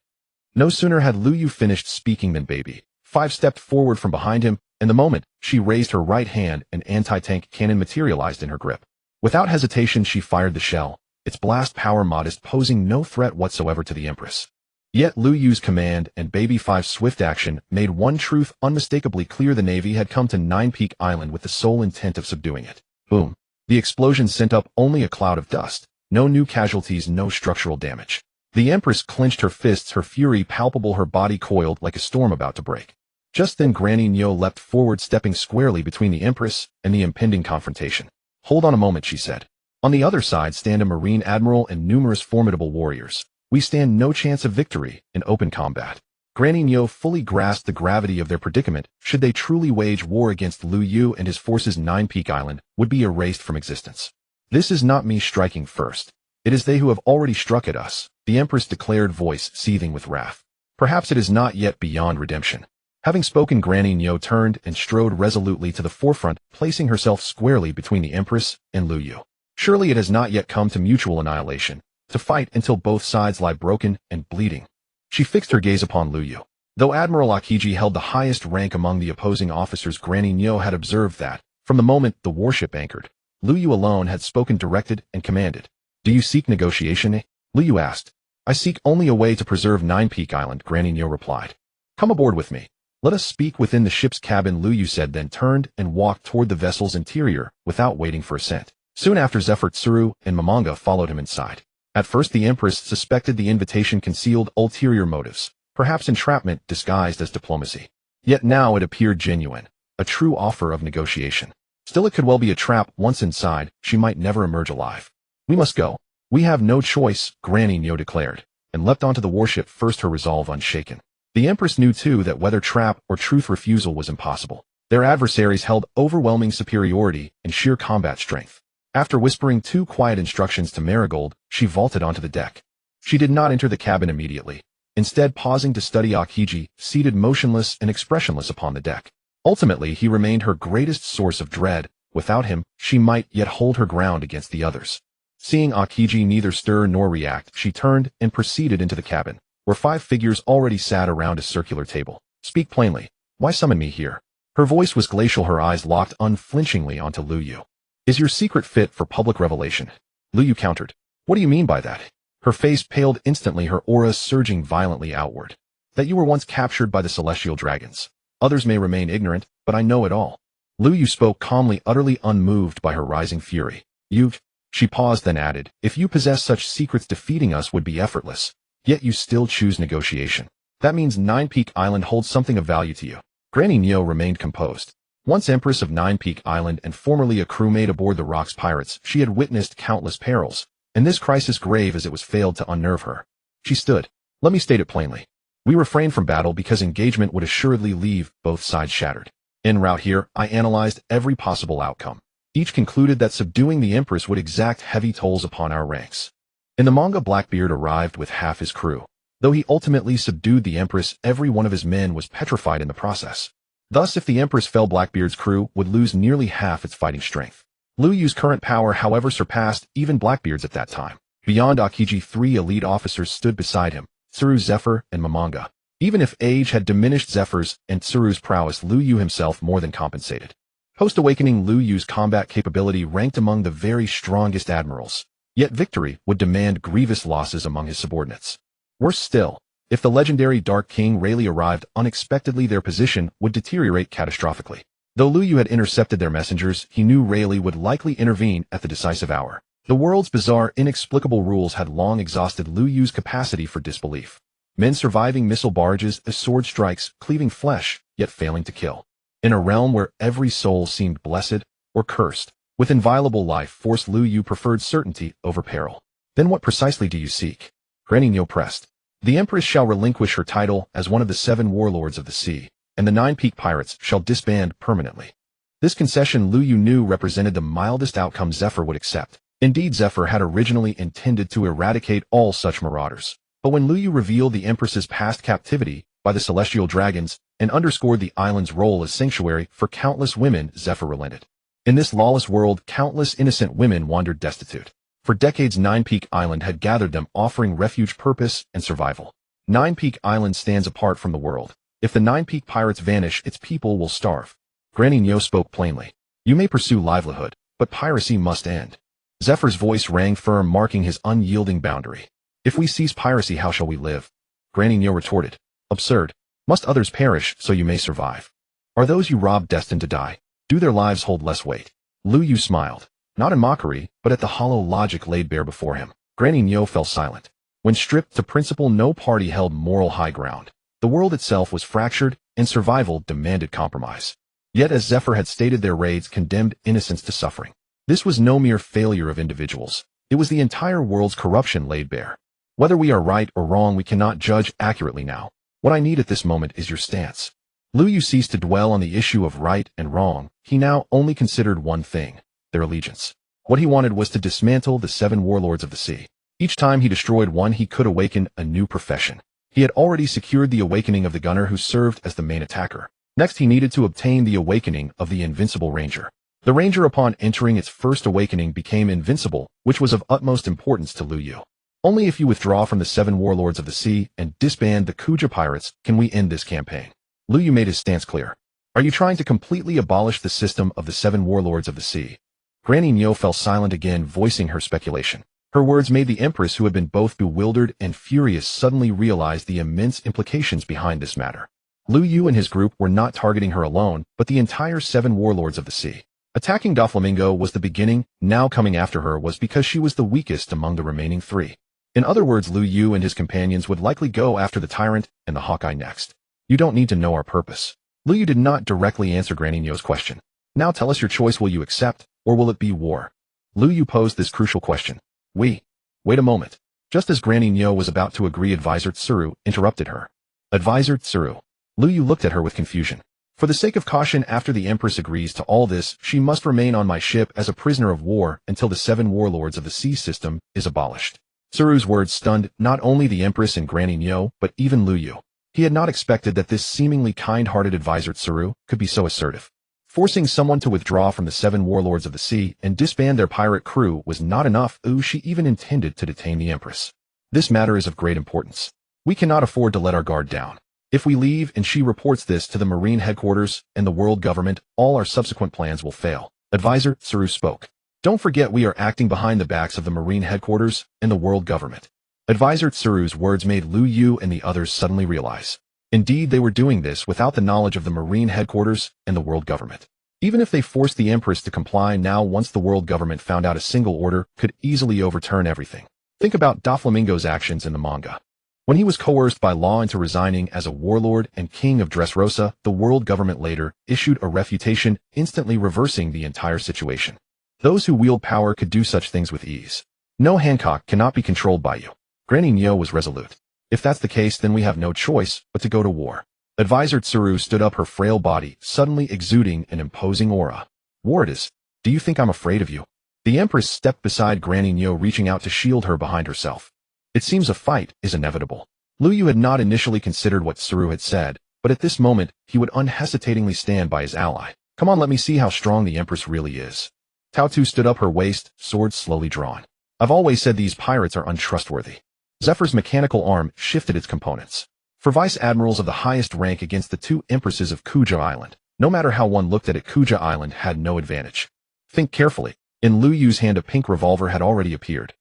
No sooner had Lu Yu finished speaking than Baby 5 stepped forward from behind him, and the moment she raised her right hand, an anti-tank cannon materialized in her grip. Without hesitation, she fired the shell, its blast power modest, posing no threat whatsoever to the Empress. Yet Lu Yu's command and Baby 5's swift action made one truth unmistakably clear: the Navy had come to Nine Peak Island with the sole intent of subduing it. Boom. The explosion sent up only a cloud of dust. No new casualties, no structural damage. The Empress clenched her fists, her fury palpable, her body coiled like a storm about to break. Just then Granny Nyo leapt forward, stepping squarely between the Empress and the impending confrontation. Hold on a moment, she said. On the other side stand a Marine Admiral and numerous formidable warriors. We stand no chance of victory in open combat. Granny Nyo fully grasped the gravity of their predicament. Should they truly wage war against Lu Yu and his forces, Nine Peak Island would be erased from existence. This is not me striking first. It is they who have already struck at us, the Empress declared, voice seething with wrath. Perhaps it is not yet beyond redemption. Having spoken, Granny Nyo turned and strode resolutely to the forefront, placing herself squarely between the Empress and Lu Yu. Surely it has not yet come to mutual annihilation, to fight until both sides lie broken and bleeding. She fixed her gaze upon Lu Yu. Though Admiral Akiji held the highest rank among the opposing officers, Granny Nyo had observed that, from the moment the warship anchored, Lu Yu alone had spoken, directed, and commanded. Do you seek negotiation? Lu Yu asked. I seek only a way to preserve Nine Peak Island, Granny Nyo replied. Come aboard with me. Let us speak within the ship's cabin, Lu Yu said, then turned and walked toward the vessel's interior without waiting for assent. Soon after, Zephyr, Tsuru, and Mamanga followed him inside. At first the Empress suspected the invitation concealed ulterior motives, perhaps entrapment disguised as diplomacy. Yet now it appeared genuine, a true offer of negotiation. Still, it could well be a trap. Once inside, she might never emerge alive. We must go. We have no choice, Granny Nyo declared, and leapt onto the warship first, her resolve unshaken. The Empress knew too that whether trap or truth refusal was impossible. Their adversaries held overwhelming superiority and sheer combat strength. After whispering two quiet instructions to Marigold, she vaulted onto the deck. She did not enter the cabin immediately, instead pausing to study Akiji, seated motionless and expressionless upon the deck. Ultimately, he remained her greatest source of dread. Without him, she might yet hold her ground against the others. Seeing Akiji neither stir nor react, she turned and proceeded into the cabin, where 5 figures already sat around a circular table. Speak plainly. Why summon me here? Her voice was glacial, her eyes locked unflinchingly onto Lu Yu. Is your secret fit for public revelation? Lu Yu countered. What do you mean by that? Her face paled instantly, her aura surging violently outward. That you were once captured by the celestial dragons. Others may remain ignorant, but I know it all. Lu Yu spoke calmly, utterly unmoved by her rising fury. You... She paused, then added, if you possess such secrets, defeating us would be effortless. Yet you still choose negotiation. That means Nine Peak Island holds something of value to you. Granny Neo remained composed. Once Empress of Nine Peak Island and formerly a crewmate aboard the Rock's pirates, she had witnessed countless perils, and this crisis, grave as it was, failed to unnerve her. She stood. Let me state it plainly. We refrained from battle because engagement would assuredly leave both sides shattered. En route here, I analyzed every possible outcome. Each concluded that subduing the Empress would exact heavy tolls upon our ranks. In the manga, Blackbeard arrived with half his crew. Though he ultimately subdued the Empress, every one of his men was petrified in the process. Thus, if the Empress fell, Blackbeard's crew would lose nearly half its fighting strength. Lu Yu's current power, however, surpassed even Blackbeard's at that time. Beyond Akiji, 3 elite officers stood beside him, Tsuru, Zephyr, and Momonga. Even if age had diminished Zephyr's and Tsuru's prowess, Lu Yu himself more than compensated. Post-awakening, Lu Yu's combat capability ranked among the very strongest admirals. Yet victory would demand grievous losses among his subordinates. Worse still, if the legendary Dark King Rayleigh arrived unexpectedly, their position would deteriorate catastrophically. Though Lu Yu had intercepted their messengers, he knew Rayleigh would likely intervene at the decisive hour. The world's bizarre, inexplicable rules had long exhausted Lu Yu's capacity for disbelief. Men surviving missile barrages as sword strikes, cleaving flesh, yet failing to kill. In a realm where every soul seemed blessed or cursed, with inviolable life force, Lu Yu preferred certainty over peril. Then what precisely do you seek? Granny Neo pressed. The Empress shall relinquish her title as one of the 7 warlords of the sea, and the 9 Peak Pirates shall disband permanently. This concession, Lu Yu knew, represented the mildest outcome Zephyr would accept. Indeed, Zephyr had originally intended to eradicate all such marauders. But when Lu Yu revealed the Empress's past captivity by the celestial dragons and underscored the island's role as sanctuary for countless women, Zephyr relented. In this lawless world, countless innocent women wandered destitute. For decades, Nine Peak Island had gathered them, offering refuge, purpose, and survival. Nine Peak Island stands apart from the world. If the 9 Peak Pirates vanish, its people will starve. Granny Neo spoke plainly. You may pursue livelihood, but piracy must end. Zephyr's voice rang firm, marking his unyielding boundary. If we cease piracy, how shall we live? Granny Neo retorted. Absurd. Must others perish so you may survive? Are those you rob destined to die? Do their lives hold less weight? Lu Yu smiled. Not in mockery, but at the hollow logic laid bare before him. Granny Neo fell silent. When stripped to principle, no party held moral high ground. The world itself was fractured, and survival demanded compromise. Yet, as Zephyr had stated, their raids condemned innocents to suffering. This was no mere failure of individuals. It was the entire world's corruption laid bare. Whether we are right or wrong, we cannot judge accurately now. What I need at this moment is your stance. Lu Yu ceased to dwell on the issue of right and wrong. He now only considered one thing: their allegiance. What he wanted was to dismantle the 7 warlords of the sea. Each time he destroyed one, he could awaken a new profession. He had already secured the awakening of the gunner, who served as the main attacker. Next, he needed to obtain the awakening of the invincible ranger. The ranger, upon entering its first awakening, became invincible, which was of utmost importance to Lu Yu. Only if you withdraw from the 7 warlords of the sea and disband the Kuja pirates can we end this campaign. Lu Yu made his stance clear. Are you trying to completely abolish the system of the 7 warlords of the sea? Granny Neo fell silent again, voicing her speculation. Her words made the Empress, who had been both bewildered and furious, suddenly realize the immense implications behind this matter. Lu Yu and his group were not targeting her alone, but the entire 7 warlords of the sea. Attacking Doflamingo was the beginning. Now coming after her was because she was the weakest among the remaining 3. In other words, Lu Yu and his companions would likely go after the Tyrant and the Hawkeye next. You don't need to know our purpose. Lu Yu did not directly answer Granny Neo's question. Now tell us your choice. Will you accept, or will it be war? Lu Yu posed this crucial question. Wait a moment. Just as Granny Neo was about to agree, Advisor Tsuru interrupted her. Advisor Tsuru. Lu Yu looked at her with confusion. For the sake of caution, after the Empress agrees to all this, she must remain on my ship as a prisoner of war until the 7 warlords of the sea system is abolished. Tsuru's words stunned not only the Empress and Granny Neo, but even Lu Yu. He had not expected that this seemingly kind-hearted Advisor Tsuru could be so assertive. Forcing someone to withdraw from the 7 warlords of the sea and disband their pirate crew was not enough. She even intended to detain the Empress. This matter is of great importance. We cannot afford to let our guard down. If we leave and she reports this to the Marine headquarters and the world government, all our subsequent plans will fail. Advisor Tsuru spoke. Don't forget, we are acting behind the backs of the Marine headquarters and the world government. Advisor Tsuru's words made Lu Yu and the others suddenly realize. Indeed, they were doing this without the knowledge of the Marine headquarters and the world government. Even if they forced the Empress to comply now, once the world government found out, a single order could easily overturn everything. Think about Doflamingo's actions in the manga. When he was coerced by law into resigning as a warlord and king of Dressrosa, the world government later issued a refutation, instantly reversing the entire situation. Those who wield power could do such things with ease. No, Hancock cannot be controlled by you. Granny Nyo was resolute. If that's the case, then we have no choice but to go to war. Advisor Tsuru stood up, her frail body suddenly exuding an imposing aura. War it is. Do you think I'm afraid of you? The Empress stepped beside Granny Nyo, reaching out to shield her behind herself. It seems a fight is inevitable. Lu Yu had not initially considered what Tsuru had said, but at this moment, he would unhesitatingly stand by his ally. Come on, let me see how strong the Empress really is. Tao Tu stood up, her waist, sword slowly drawn. I've always said these pirates are untrustworthy. Zephyr's mechanical arm shifted its components. For vice admirals of the highest rank against the two empresses of Kuja Island, no matter how one looked at it, Kuja Island had no advantage. Think carefully. In Lu Yu's hand, a pink revolver had already appeared.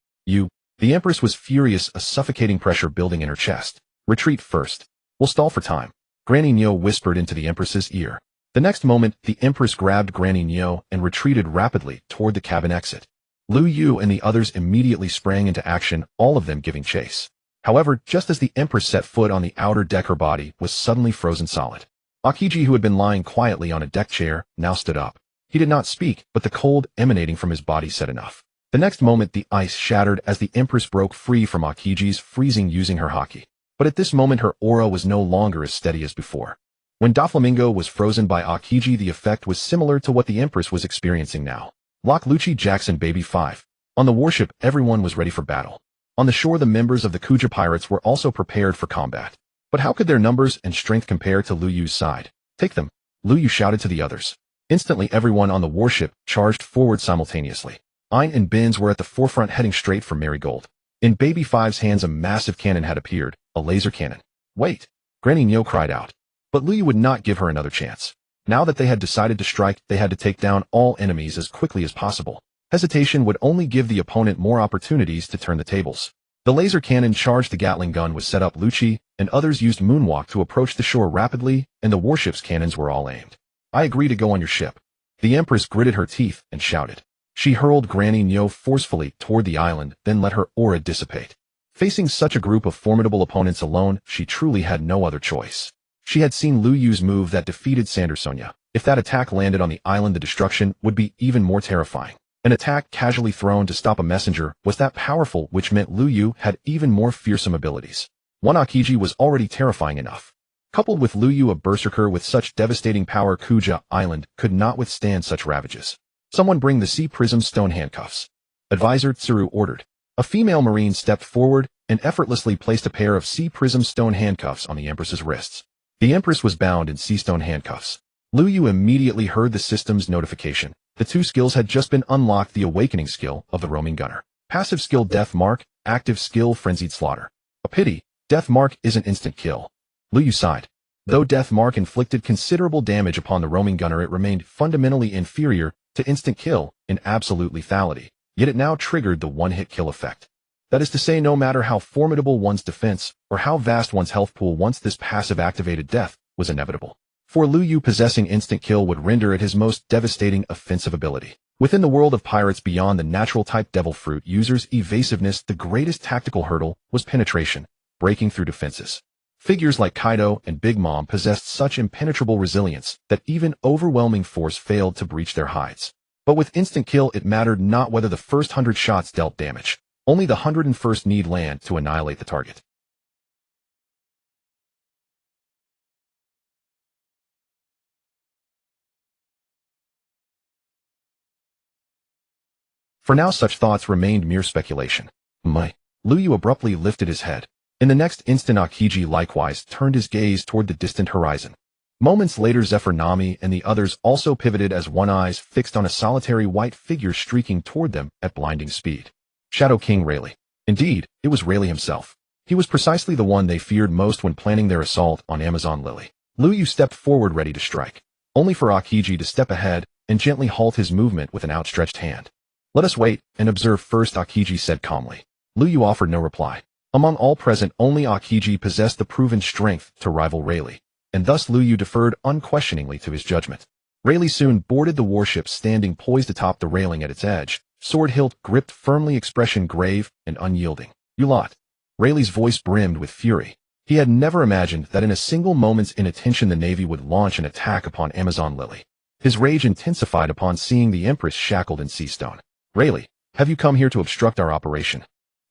The Empress was furious, a suffocating pressure building in her chest. Retreat first. We'll stall for time. Granny Nyo whispered into the Empress's ear. The next moment, the Empress grabbed Granny Nyo and retreated rapidly toward the cabin exit. Lu Yu and the others immediately sprang into action, all of them giving chase. However, just as the Empress set foot on the outer deck, her body was suddenly frozen solid. Akiji, who had been lying quietly on a deck chair, now stood up. He did not speak, but the cold emanating from his body said enough. The next moment, the ice shattered as the Empress broke free from Akiji's freezing using her haki. But at this moment, her aura was no longer as steady as before. When Doflamingo was frozen by Akiji, the effect was similar to what the Empress was experiencing now. Lock Lucci Jackson Baby 5. On the warship, everyone was ready for battle. On the shore, the members of the Kuja pirates were also prepared for combat. But how could their numbers and strength compare to Lu Yu's side? Take them, Lu Yu shouted to the others. Instantly, everyone on the warship charged forward simultaneously. Ein and Binz were at the forefront, heading straight for Marigold. In Baby 5's hands, a massive cannon had appeared, a laser cannon. Wait! Granny Nyo cried out. But Lu Yu would not give her another chance. Now that they had decided to strike, they had to take down all enemies as quickly as possible. Hesitation would only give the opponent more opportunities to turn the tables. The laser cannon charged, the Gatling gun was set up, Lucci and others used moonwalk to approach the shore rapidly, and the warship's cannons were all aimed. I agree to go on your ship. The Empress gritted her teeth and shouted. She hurled Granny Nyo forcefully toward the island, then let her aura dissipate. Facing such a group of formidable opponents alone, she truly had no other choice. She had seen Lu Yu's move that defeated Sandersonia. If that attack landed on the island, the destruction would be even more terrifying. An attack casually thrown to stop a messenger was that powerful, which meant Lu Yu had even more fearsome abilities. One Akiji was already terrifying enough. Coupled with Lu Yu, a berserker with such devastating power, Kuja Island could not withstand such ravages. Someone bring the Sea Prism stone handcuffs. Advisor Tsuru ordered. A female marine stepped forward and effortlessly placed a pair of Sea Prism stone handcuffs on the Empress's wrists. The Empress was bound in sea stone handcuffs. Lu Yu immediately heard the system's notification. The two skills had just been unlocked: the awakening skill of the roaming gunner. Passive skill Death Mark, active skill Frenzied Slaughter. A pity, Death Mark is an instant kill. Lu Yu sighed. Though Death Mark inflicted considerable damage upon the roaming gunner, it remained fundamentally inferior to instant kill in absolute lethality, yet it now triggered the one-hit kill effect. That is to say, no matter how formidable one's defense or how vast one's health pool, once this passive activated, death was inevitable. For Lu Yu, possessing instant kill would render it his most devastating offensive ability. Within the world of pirates, beyond the natural type Devil Fruit user's evasiveness, the greatest tactical hurdle was penetration, breaking through defenses. Figures like Kaido and Big Mom possessed such impenetrable resilience that even overwhelming force failed to breach their hides. But with instant kill, it mattered not whether the first 100 shots dealt damage. Only the 101st need land to annihilate the target. For now, such thoughts remained mere speculation. Lu Yu abruptly lifted his head. In the next instant, Akiji likewise turned his gaze toward the distant horizon. Moments later, Zephyr Nami and the others also pivoted, as one eyes fixed on a solitary white figure streaking toward them at blinding speed. Shadow King Rayleigh. Indeed, it was Rayleigh himself. He was precisely the one they feared most when planning their assault on Amazon Lily. Lu Yu stepped forward, ready to strike, only for Akiji to step ahead and gently halt his movement with an outstretched hand. Let us wait and observe first, Akiji said calmly. Lu Yu offered no reply. Among all present, only Akiji possessed the proven strength to rival Rayleigh, and thus Lu Yu deferred unquestioningly to his judgment. Rayleigh soon boarded the warship, standing poised atop the railing at its edge, sword hilt gripped firmly, expression grave and unyielding. "You lot." Rayleigh's voice brimmed with fury. He had never imagined that in a single moment's inattention the Navy would launch an attack upon Amazon Lily. His rage intensified upon seeing the Empress shackled in sea stone. "Rayleigh, have you come here to obstruct our operation?"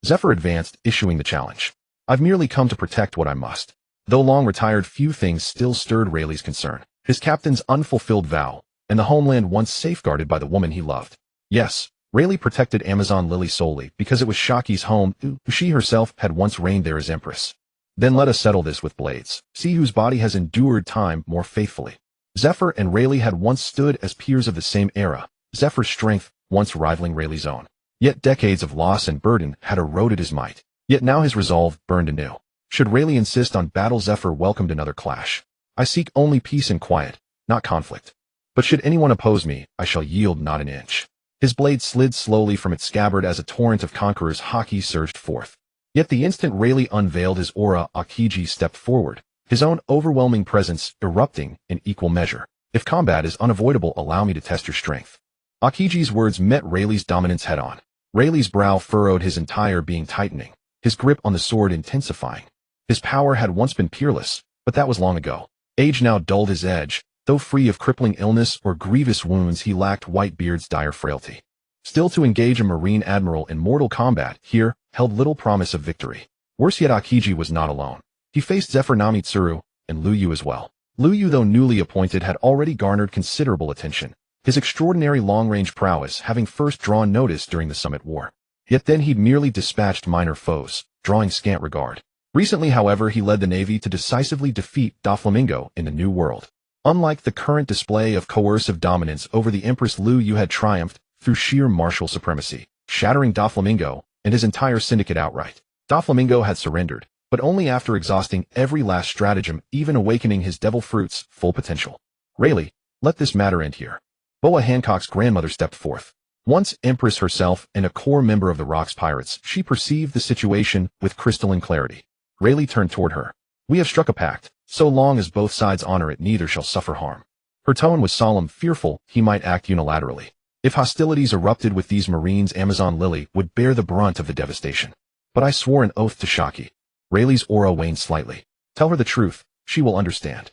Zephyr advanced, issuing the challenge. "I've merely come to protect what I must." Though long retired, few things still stirred Rayleigh's concern. His captain's unfulfilled vow, and the homeland once safeguarded by the woman he loved. Yes, Rayleigh protected Amazon Lily solely because it was Shaki's home. She herself had once reigned there as Empress. Then let us settle this with blades. See whose body has endured time more faithfully. Zephyr and Rayleigh had once stood as peers of the same era, Zephyr's strength once rivaling Rayleigh's own. Yet decades of loss and burden had eroded his might. Yet now his resolve burned anew. Should Rayleigh insist on battle, Zephyr welcomed another clash. "I seek only peace and quiet, not conflict. But should anyone oppose me, I shall yield not an inch." His blade slid slowly from its scabbard as a torrent of conqueror's haki surged forth. Yet the instant Rayleigh unveiled his aura, Akiji stepped forward, his own overwhelming presence erupting in equal measure. "If combat is unavoidable, allow me to test your strength." Akiji's words met Rayleigh's dominance head-on. Rayleigh's brow furrowed, his entire being tightening, his grip on the sword intensifying. His power had once been peerless, but that was long ago. Age now dulled his edge. Though free of crippling illness or grievous wounds, he lacked Whitebeard's dire frailty. Still, to engage a Marine admiral in mortal combat here held little promise of victory. Worse yet, Akiji was not alone. He faced Zephyr Namitsuru and Lu Yu as well. Lu Yu, though newly appointed, had already garnered considerable attention, his extraordinary long-range prowess having first drawn notice during the Summit War. Yet then he'd merely dispatched minor foes, drawing scant regard. Recently, however, he led the Navy to decisively defeat Doflamingo in the New World. Unlike the current display of coercive dominance over the Empress, Lu Yu had triumphed through sheer martial supremacy, shattering Doflamingo and his entire syndicate outright. Doflamingo had surrendered, but only after exhausting every last stratagem, even awakening his devil fruit's full potential. "Rayleigh, let this matter end here." Boa Hancock's grandmother stepped forth. Once Empress herself and a core member of the Rocks Pirates, she perceived the situation with crystalline clarity. Rayleigh turned toward her. "We have struck a pact. So long as both sides honor it, neither shall suffer harm." Her tone was solemn, fearful he might act unilaterally. If hostilities erupted with these Marines, Amazon Lily would bear the brunt of the devastation. "But I swore an oath to Shaki." Rayleigh's aura waned slightly. "Tell her the truth. She will understand."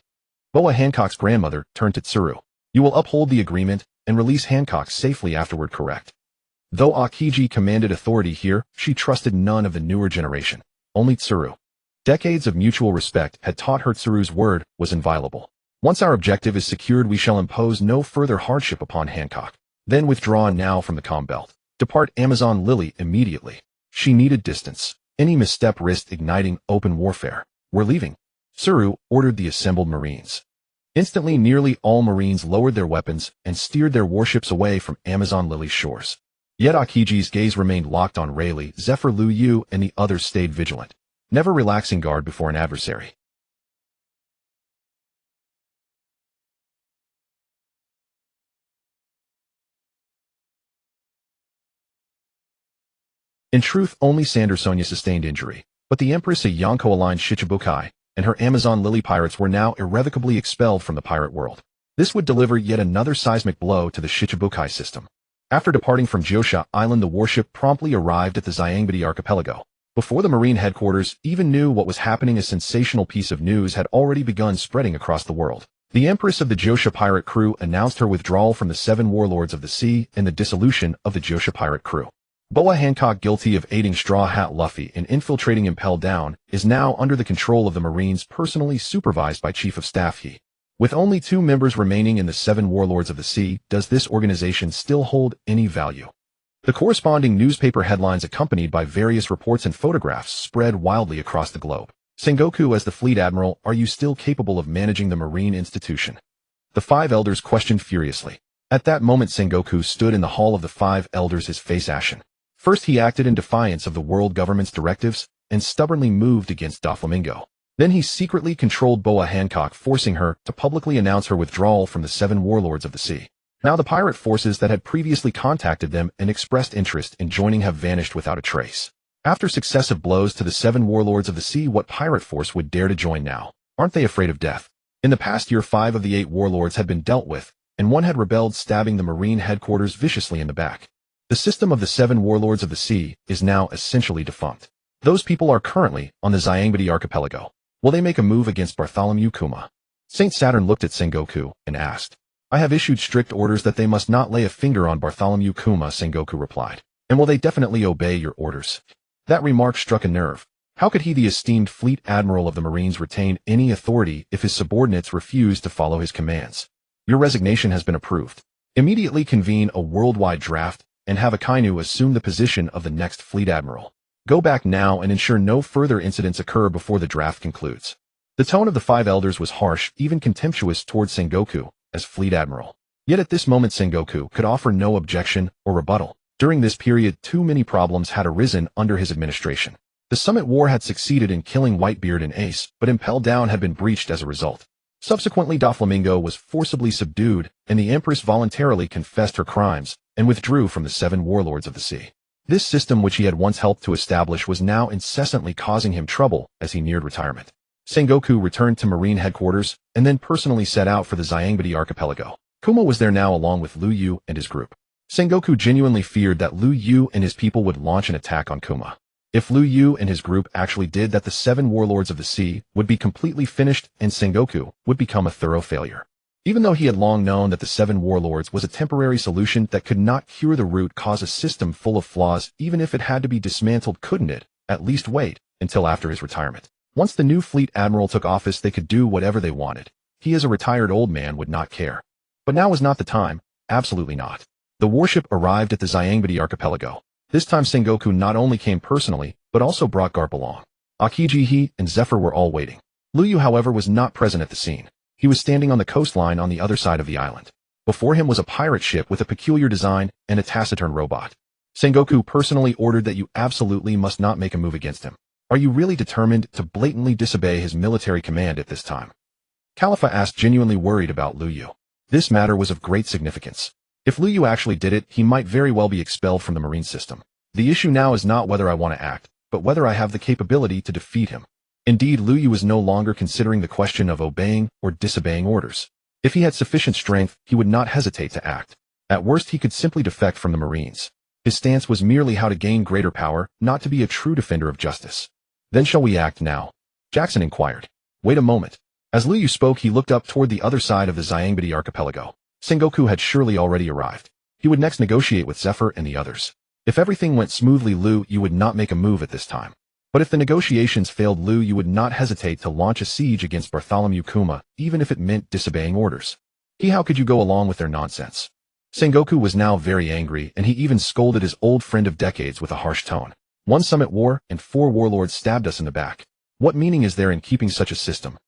Boa Hancock's grandmother turned to Tsuru. "You will uphold the agreement and release Hancock safely afterward, correct?" Though Akiji commanded authority here, she trusted none of the newer generation, only Tsuru. Decades of mutual respect had taught her Tsuru's word was inviolable. "Once our objective is secured, we shall impose no further hardship upon Hancock. Then withdraw now from the comm belt. Depart Amazon Lily immediately." She needed distance. Any misstep risked igniting open warfare. "We're leaving." Tsuru ordered the assembled Marines. Instantly, nearly all Marines lowered their weapons and steered their warships away from Amazon Lily's shores. Yet Akiji's gaze remained locked on Rayleigh. Zephyr, Lu Yu, and the others stayed vigilant, never relaxing guard before an adversary. In truth, only Sandersonia sustained injury, but the Empress, a Yonko-aligned Shichibukai, and her Amazon Lily pirates were now irrevocably expelled from the pirate world. This would deliver yet another seismic blow to the Shichibukai system. After departing from Josha Island, the warship promptly arrived at the Zyangabadi archipelago. Before the Marine headquarters even knew what was happening, a sensational piece of news had already begun spreading across the world. The Empress of the Josha pirate crew announced her withdrawal from the 7 warlords of the sea and the dissolution of the Josha pirate crew. Boa Hancock, guilty of aiding Straw Hat Luffy in infiltrating Impel Down, is now under the control of the Marines, personally supervised by Chief of Staff He. With only 2 members remaining in the 7 warlords of the sea, does this organization still hold any value? The corresponding newspaper headlines, accompanied by various reports and photographs, spread wildly across the globe. "Sengoku, as the fleet admiral, are you still capable of managing the Marine institution?" The 5 elders questioned furiously. At that moment, Sengoku stood in the hall of the 5 elders, his face ashen. First, he acted in defiance of the world government's directives and stubbornly moved against Doflamingo. Then he secretly controlled Boa Hancock, forcing her to publicly announce her withdrawal from the 7 warlords of the sea. Now the pirate forces that had previously contacted them and expressed interest in joining have vanished without a trace. After successive blows to the 7 warlords of the sea, what pirate force would dare to join now? Aren't they afraid of death? In the past year, 5 of the 8 warlords had been dealt with, and one had rebelled, stabbing the Marine headquarters viciously in the back. The system of the 7 warlords of the sea is now essentially defunct. Those people are currently on the Zyangmedi archipelago. Will they make a move against Bartholomew Kuma? Saint Saturn looked at Sengoku and asked. I have issued strict orders that they must not lay a finger on Bartholomew Kuma, Sengoku replied. And will they definitely obey your orders? That remark struck a nerve. How could he, the esteemed fleet admiral of the Marines, retain any authority if his subordinates refused to follow his commands? Your resignation has been approved. Immediately convene a worldwide draft and have Akainu assume the position of the next fleet admiral. Go back now and ensure no further incidents occur before the draft concludes. The tone of the 5 elders was harsh, even contemptuous towards Sengoku as fleet admiral. Yet at this moment Sengoku could offer no objection or rebuttal. During this period, too many problems had arisen under his administration. The Summit War had succeeded in killing Whitebeard and Ace, but Impel Down had been breached as a result. Subsequently, Doflamingo was forcibly subdued, and the Empress voluntarily confessed her crimes and withdrew from the 7 warlords of the sea. This system, which he had once helped to establish, was now incessantly causing him trouble as he neared retirement. Sengoku returned to Marine headquarters and then personally set out for the Zyangmedi archipelago. Kuma was there now along with Lu Yu and his group. Sengoku genuinely feared that Lu Yu and his people would launch an attack on Kuma. If Lu Yu and his group actually did that, the 7 warlords of the sea would be completely finished and Sengoku would become a thorough failure. Even though he had long known that the 7 warlords was a temporary solution that could not cure the root cause, a system full of flaws, even if it had to be dismantled, couldn't it at least wait until after his retirement? Once the new fleet admiral took office, they could do whatever they wanted. He, as a retired old man, would not care. But now was not the time. Absolutely not. The warship arrived at the Zyangmedi archipelago. This time Sengoku not only came personally, but also brought Garp along. Akiji, he, and Zephyr were all waiting. Lu Yu, however, was not present at the scene. He was standing on the coastline on the other side of the island. Before him was a pirate ship with a peculiar design and a taciturn robot. Sengoku personally ordered that you absolutely must not make a move against him. Are you really determined to blatantly disobey his military command at this time? Khalifa asked, genuinely worried about Lu Yu. This matter was of great significance. If Lu Yu actually did it, he might very well be expelled from the Marine system. The issue now is not whether I want to act, but whether I have the capability to defeat him. Indeed, Lu Yu was no longer considering the question of obeying or disobeying orders. If he had sufficient strength, he would not hesitate to act. At worst, he could simply defect from the Marines. His stance was merely how to gain greater power, not to be a true defender of justice. Then shall we act now? Jackson inquired. Wait a moment. As Lu Yu spoke, he looked up toward the other side of the Zyangmedi archipelago. Sengoku had surely already arrived. He would next negotiate with Zephyr and the others. If everything went smoothly, Lu Yu would not make a move at this time. But if the negotiations failed, Lu Yu would not hesitate to launch a siege against Bartholomew Kuma, even if it meant disobeying orders. How could you go along with their nonsense? Sengoku was now very angry, and he even scolded his old friend of decades with a harsh tone. 1 Summit War and 4 warlords stabbed us in the back. What meaning is there in keeping such a system?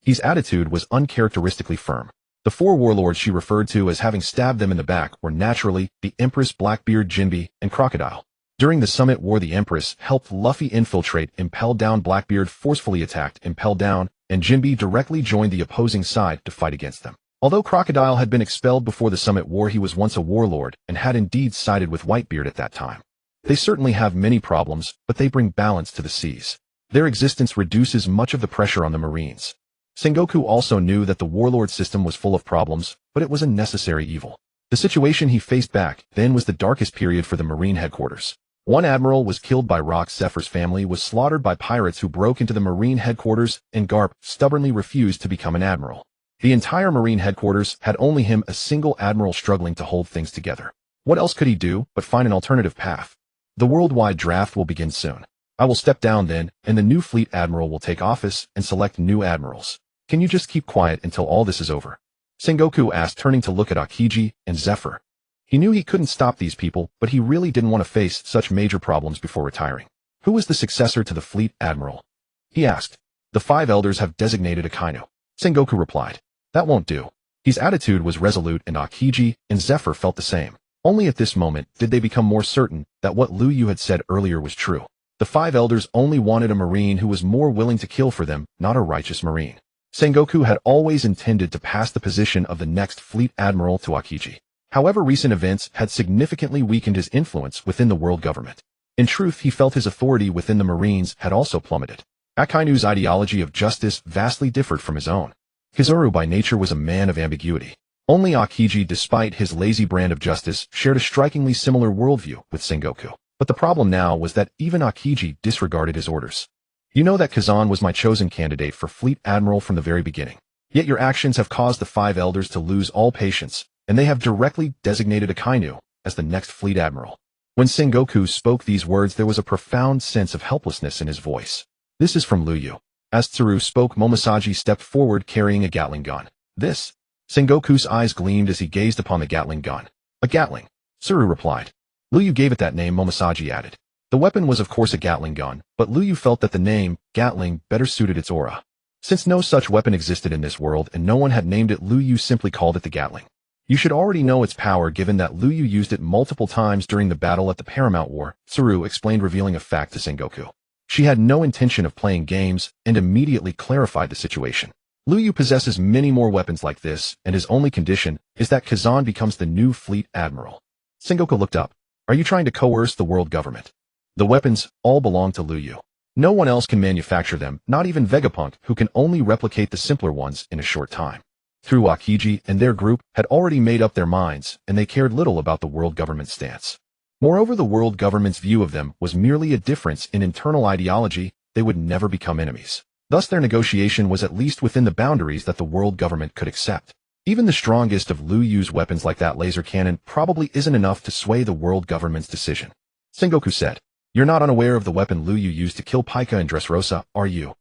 His attitude was uncharacteristically firm. The 4 warlords she referred to as having stabbed them in the back were naturally the Empress, Blackbeard, Jinbe, and Crocodile. During the Summit War, the Empress helped Luffy infiltrate Impel Down. Blackbeard forcefully attacked Impel Down, and Jinbe directly joined the opposing side to fight against them. Although Crocodile had been expelled before the Summit War, he was once a warlord and had indeed sided with Whitebeard at that time. They certainly have many problems, but they bring balance to the seas. Their existence reduces much of the pressure on the Marines. Sengoku also knew that the warlord system was full of problems, but it was a necessary evil. The situation he faced back then was the darkest period for the Marine headquarters. 1 admiral was killed by rocks, Zephyr's family was slaughtered by pirates who broke into the Marine headquarters, and Garp stubbornly refused to become an admiral. The entire Marine headquarters had only him, a single admiral, struggling to hold things together. What else could he do but find an alternative path? The worldwide draft will begin soon. I will step down then, and the new fleet admiral will take office and select new admirals. Can you just keep quiet until all this is over? Sengoku asked, turning to look at Akiji and Zephyr. He knew he couldn't stop these people, but he really didn't want to face such major problems before retiring. Who is the successor to the fleet admiral? He asked. The 5 elders have designated Akainu. Sengoku replied. That won't do. His attitude was resolute, and Akiji and Zephyr felt the same. Only at this moment did they become more certain that what Lu Yu had said earlier was true. The 5 elders only wanted a Marine who was more willing to kill for them, not a righteous Marine. Sengoku had always intended to pass the position of the next fleet admiral to Akiji. However, recent events had significantly weakened his influence within the world government. In truth, he felt his authority within the Marines had also plummeted. Akainu's ideology of justice vastly differed from his own. Kizaru by nature was a man of ambiguity. Only Aokiji, despite his lazy brand of justice, shared a strikingly similar worldview with Sengoku. But the problem now was that even Aokiji disregarded his orders. You know that Kazan was my chosen candidate for Fleet Admiral from the very beginning. Yet your actions have caused the five elders to lose all patience, and they have directly designated Akainu as the next Fleet Admiral. When Sengoku spoke these words, there was a profound sense of helplessness in his voice. This is from Luyu. As Tsuru spoke, Momosaji stepped forward carrying a Gatling gun. This? Sengoku's eyes gleamed as he gazed upon the Gatling gun. A Gatling, Tsuru replied. Luyu gave it that name, Momosaji added. The weapon was of course a Gatling gun, but Luyu felt that the name, Gatling, better suited its aura. Since no such weapon existed in this world and no one had named it, Luyu simply called it the Gatling. You should already know its power given that Luyu used it multiple times during the battle at the Paramount War, Tsuru explained, revealing a fact to Sengoku. She had no intention of playing games and immediately clarified the situation. Luyu possesses many more weapons like this, and his only condition is that Kazan becomes the new Fleet Admiral. Sengoku looked up. Are you trying to coerce the world government? The weapons all belong to Luyu. No one else can manufacture them, not even Vegapunk, who can only replicate the simpler ones in a short time. Through Aokiji and their group had already made up their minds, and they cared little about the world government's stance. Moreover, the world government's view of them was merely a difference in internal ideology. They would never become enemies. Thus their negotiation was at least within the boundaries that the world government could accept. Even the strongest of Luyu's weapons like that laser cannon probably isn't enough to sway the world government's decision. Sengoku said, You're not unaware of the weapon Luyu used to kill Pika and Dressrosa, are you?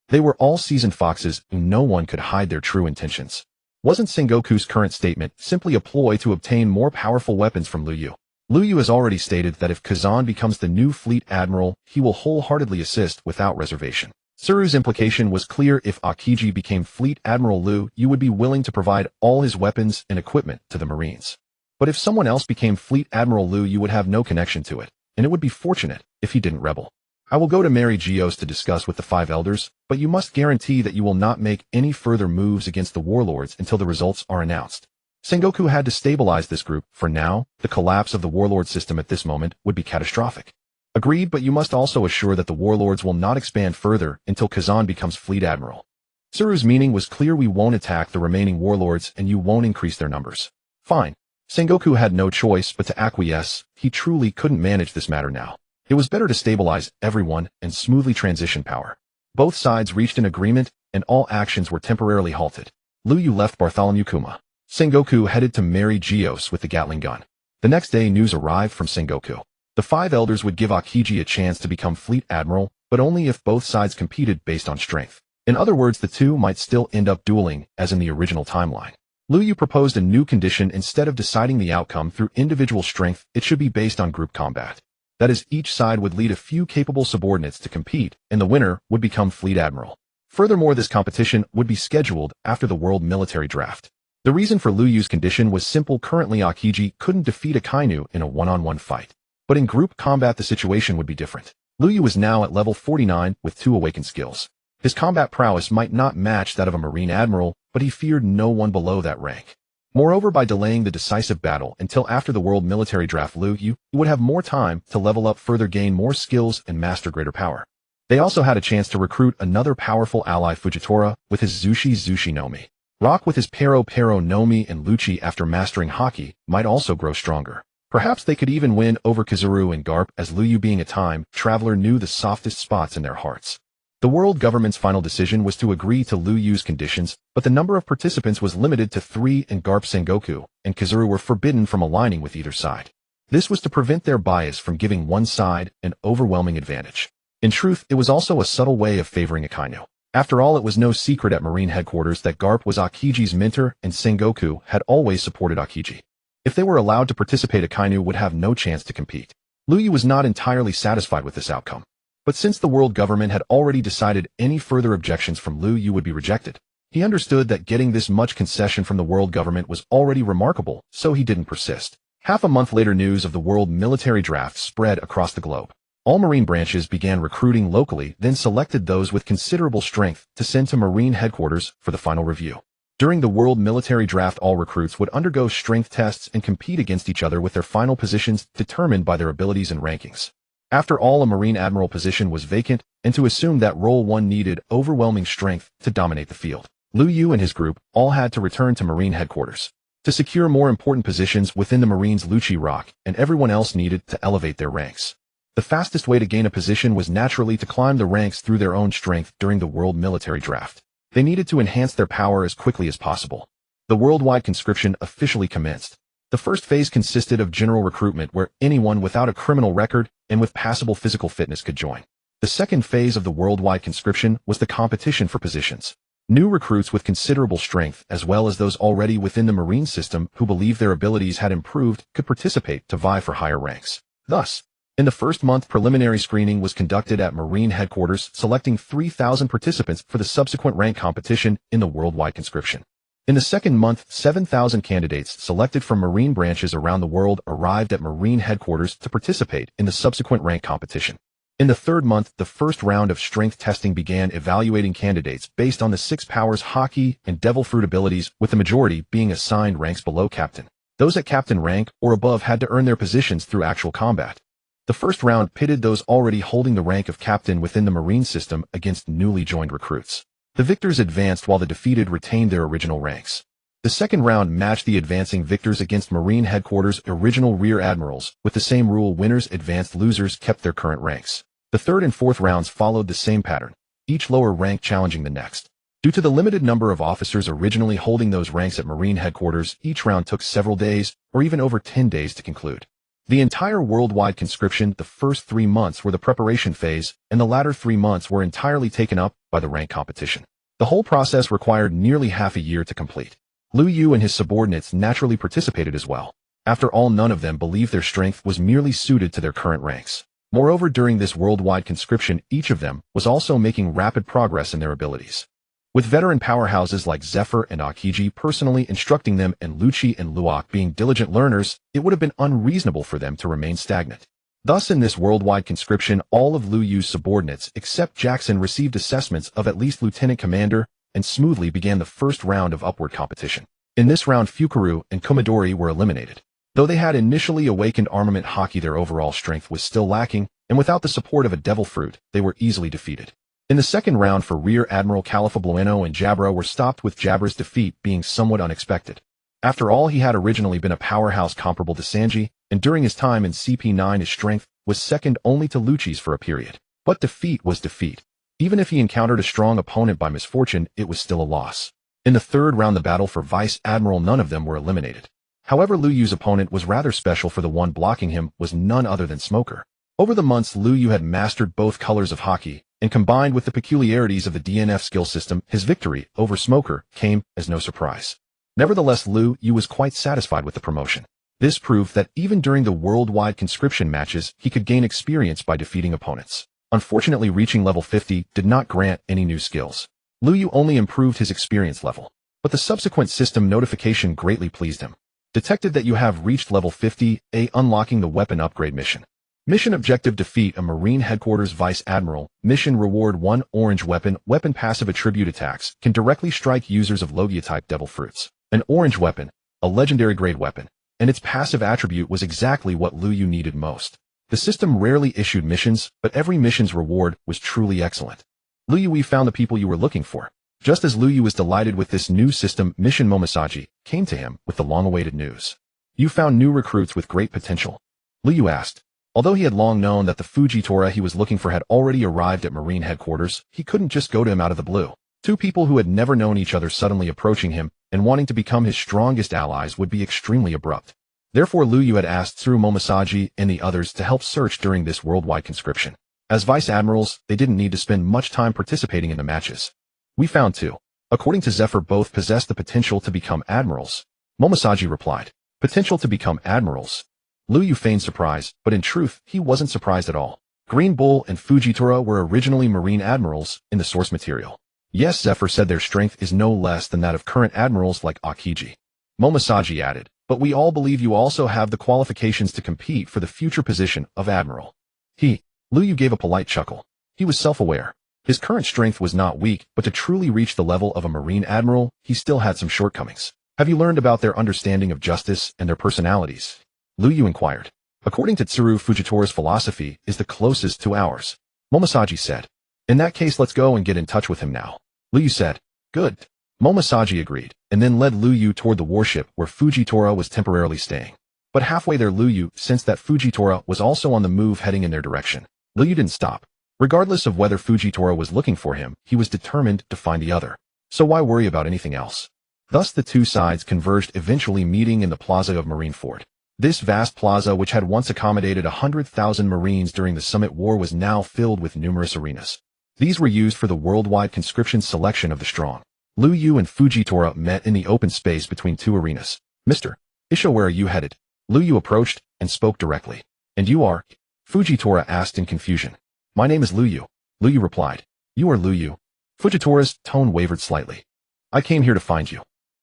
They were all seasoned foxes, and no one could hide their true intentions. Wasn't Sengoku's current statement simply a ploy to obtain more powerful weapons from Luyu? Luyu has already stated that if Kazan becomes the new Fleet Admiral, he will wholeheartedly assist without reservation. Tsuru's implication was clear. If Aokiji became Fleet Admiral Luyu would be willing to provide all his weapons and equipment to the Marines. But if someone else became Fleet Admiral Luyu would have no connection to it, and it would be fortunate if he didn't rebel. I will go to Mary Geos to discuss with the five elders, but you must guarantee that you will not make any further moves against the warlords until the results are announced. Sengoku had to stabilize this group. For now, the collapse of the warlord system at this moment would be catastrophic. Agreed, but you must also assure that the warlords will not expand further until Kazan becomes Fleet Admiral. Tsuru's meaning was clear. We won't attack the remaining warlords and you won't increase their numbers. Fine. Sengoku had no choice but to acquiesce. He truly couldn't manage this matter now. It was better to stabilize everyone and smoothly transition power. Both sides reached an agreement and all actions were temporarily halted. Luyu left Bartholomew Kuma. Sengoku headed to Mary Geos with the Gatling gun. The next day news arrived from Sengoku. The five elders would give Aokiji a chance to become Fleet Admiral, but only if both sides competed based on strength. In other words, the two might still end up dueling, as in the original timeline. Luyu proposed a new condition. Instead of deciding the outcome through individual strength, it should be based on group combat. That is, each side would lead a few capable subordinates to compete, and the winner would become Fleet Admiral. Furthermore, this competition would be scheduled after the World Military Draft. The reason for Luyu's condition was simple. Currently, Aokiji couldn't defeat Akainu in a one-on-one fight. But in group combat the situation would be different. Luyu was now at level 49 with 2 awakened skills. His combat prowess might not match that of a Marine Admiral, but he feared no one below that rank. Moreover, by delaying the decisive battle until after the World Military Draft, Luyu would have more time to level up further, gain more skills, and master greater power. They also had a chance to recruit another powerful ally, Fujitora, with his Zushi no Mi. Rock with his Pero no Mi, and Lucci after mastering Haki might also grow stronger. Perhaps they could even win over Kizuru and Garp, as Luyu, being a time traveler, knew the softest spots in their hearts. The world government's final decision was to agree to Luyu's conditions, but the number of participants was limited to 3, and Garp, Sengoku, and Kizuru were forbidden from aligning with either side. This was to prevent their bias from giving one side an overwhelming advantage. In truth, it was also a subtle way of favoring Akainu. After all, it was no secret at Marine headquarters that Garp was Akiji's mentor and Sengoku had always supported Aokiji. If they were allowed to participate, Akainu would have no chance to compete. Luyu was not entirely satisfied with this outcome. But since the world government had already decided any further objections from Luyu would be rejected, he understood that getting this much concession from the world government was already remarkable, so he didn't persist. Half a month later, news of the World Military Draft spread across the globe. All Marine branches began recruiting locally, then selected those with considerable strength to send to Marine headquarters for the final review. During the World Military Draft, all recruits would undergo strength tests and compete against each other with their final positions determined by their abilities and rankings. After all, a Marine Admiral position was vacant, and to assume that role one needed overwhelming strength to dominate the field. Luyu and his group all had to return to Marine headquarters. To secure more important positions within the Marines, Lucci Rock and everyone else needed to elevate their ranks. The fastest way to gain a position was naturally to climb the ranks through their own strength during the World Military Draft. They needed to enhance their power as quickly as possible. The worldwide conscription officially commenced. The first phase consisted of general recruitment where anyone without a criminal record and with passable physical fitness could join. The second phase of the worldwide conscription was the competition for positions. New recruits with considerable strength, as well as those already within the Marine system who believed their abilities had improved, could participate to vie for higher ranks. Thus, in the first month, preliminary screening was conducted at Marine headquarters, selecting 3,000 participants for the subsequent rank competition in the worldwide conscription. In the second month, 7,000 candidates selected from Marine branches around the world arrived at Marine headquarters to participate in the subsequent rank competition. In the third month, the first round of strength testing began, evaluating candidates based on the 6 powers hockey and devil fruit abilities, with the majority being assigned ranks below captain. Those at captain rank or above had to earn their positions through actual combat. The first round pitted those already holding the rank of captain within the Marine system against newly joined recruits. The victors advanced while the defeated retained their original ranks. The second round matched the advancing victors against Marine headquarters' original rear admirals. With the same rule, winners advanced, losers kept their current ranks. The third and fourth rounds followed the same pattern, each lower rank challenging the next. Due to the limited number of officers originally holding those ranks at Marine headquarters, each round took several days, or even over 10 days to conclude. The entire worldwide conscription, the first 3 months were the preparation phase, and the latter 3 months were entirely taken up by the rank competition. The whole process required nearly half a year to complete. Lu Yu and his subordinates naturally participated as well. After all, none of them believed their strength was merely suited to their current ranks. Moreover, during this worldwide conscription, each of them was also making rapid progress in their abilities. With veteran powerhouses like Zephyr and Akiji personally instructing them and Lucci and Luok being diligent learners, it would have been unreasonable for them to remain stagnant. Thus, in this worldwide conscription, all of Lu Yu's subordinates except Jackson received assessments of at least lieutenant commander and smoothly began the first round of upward competition. In this round, Fukaru and Kumadori were eliminated. Though they had initially awakened armament hockey, their overall strength was still lacking, and without the support of a devil fruit, they were easily defeated. In the second round, for Rear Admiral Khalifa Bueno and Jabra were stopped, with Jabra's defeat being somewhat unexpected. After all, he had originally been a powerhouse comparable to Sanji, and during his time in CP9 his strength was second only to Lucci's for a period. But defeat was defeat. Even if he encountered a strong opponent by misfortune, it was still a loss. In the third round, the battle for Vice Admiral, none of them were eliminated. However, Lu Yu's opponent was rather special, for the one blocking him was none other than Smoker. Over the months, Lu Yu had mastered both colors of hockey, and combined with the peculiarities of the DNF skill system, his victory over Smoker came as no surprise. Nevertheless, Lu Yu was quite satisfied with the promotion. This proved that even during the worldwide conscription matches, he could gain experience by defeating opponents. Unfortunately, reaching level 50 did not grant any new skills. Lu Yu only improved his experience level, but the subsequent system notification greatly pleased him. Detected that you have reached level 50, unlocking the weapon upgrade mission. Mission objective: defeat a Marine headquarters Vice Admiral. Mission reward: 1 orange weapon. Weapon passive attribute: attacks can directly strike users of Logia-type devil fruits. An orange weapon, a legendary grade weapon, and its passive attribute was exactly what Lu Yu needed most. The system rarely issued missions, but every mission's reward was truly excellent. Lu Yu, we found the people you were looking for. Just as Lu Yu was delighted with this new system, Mission Momosaji came to him with the long-awaited news. You found new recruits with great potential? Lu Yu asked. Although he had long known that the Fujitora he was looking for had already arrived at Marine headquarters, he couldn't just go to him out of the blue. Two people who had never known each other suddenly approaching him and wanting to become his strongest allies would be extremely abrupt. Therefore, Lu Yu had asked through Momosaji and the others to help search during this worldwide conscription. As vice admirals, they didn't need to spend much time participating in the matches. We found 2. According to Zephyr, both possessed the potential to become admirals. Momosaji replied. Potential to become admirals? Lu Yu feigned surprise, but in truth, he wasn't surprised at all. Green Bull and Fujitora were originally Marine admirals in the source material. Yes, Zephyr said their strength is no less than that of current admirals like Akiji. Momosaji added, but we all believe you also have the qualifications to compete for the future position of admiral. Lu Yu gave a polite chuckle. He was self-aware. His current strength was not weak, but to truly reach the level of a Marine admiral, he still had some shortcomings. Have you learned about their understanding of justice and their personalities? Lu Yu inquired. According to Tsuru, Fujitora's philosophy is the closest to ours. Momosaji said. In that case, let's go and get in touch with him now. Lu Yu said. Good. Momosaji agreed, and then led Liu Yu toward the warship where Fujitora was temporarily staying. But halfway there Liu Yu sensed that Fujitora was also on the move heading in their direction. Liu Yu didn't stop. Regardless of whether Fujitora was looking for him, he was determined to find the other. So why worry about anything else? Thus the two sides converged, eventually meeting in the plaza of Marineford. This vast plaza, which had once accommodated 100,000 Marines during the Summit War, was now filled with numerous arenas. These were used for the worldwide conscription selection of the strong. Liu Yu and Fujitora met in the open space between two arenas. Mr. Isho, where are you headed? Liu Yu approached and spoke directly. And you are? Fujitora asked in confusion. My name is Liu Yu. Liu Yu replied. You are Liu Yu. Fujitora's tone wavered slightly. I came here to find you.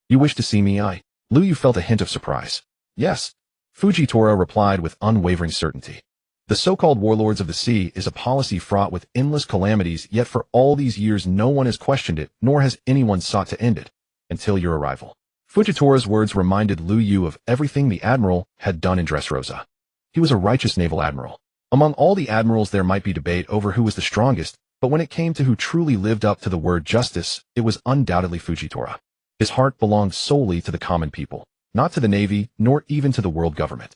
You wish to see me? Liu Yu felt a hint of surprise. Yes. Fujitora replied with unwavering certainty. The so-called warlords of the sea is a policy fraught with endless calamities, yet for all these years no one has questioned it, nor has anyone sought to end it, until your arrival. Fujitora's words reminded Liu Yu of everything the admiral had done in Dressrosa. He was a righteous naval admiral. Among all the admirals there might be debate over who was the strongest, but when it came to who truly lived up to the word justice, it was undoubtedly Fujitora. His heart belonged solely to the common people, not to the navy, nor even to the world government.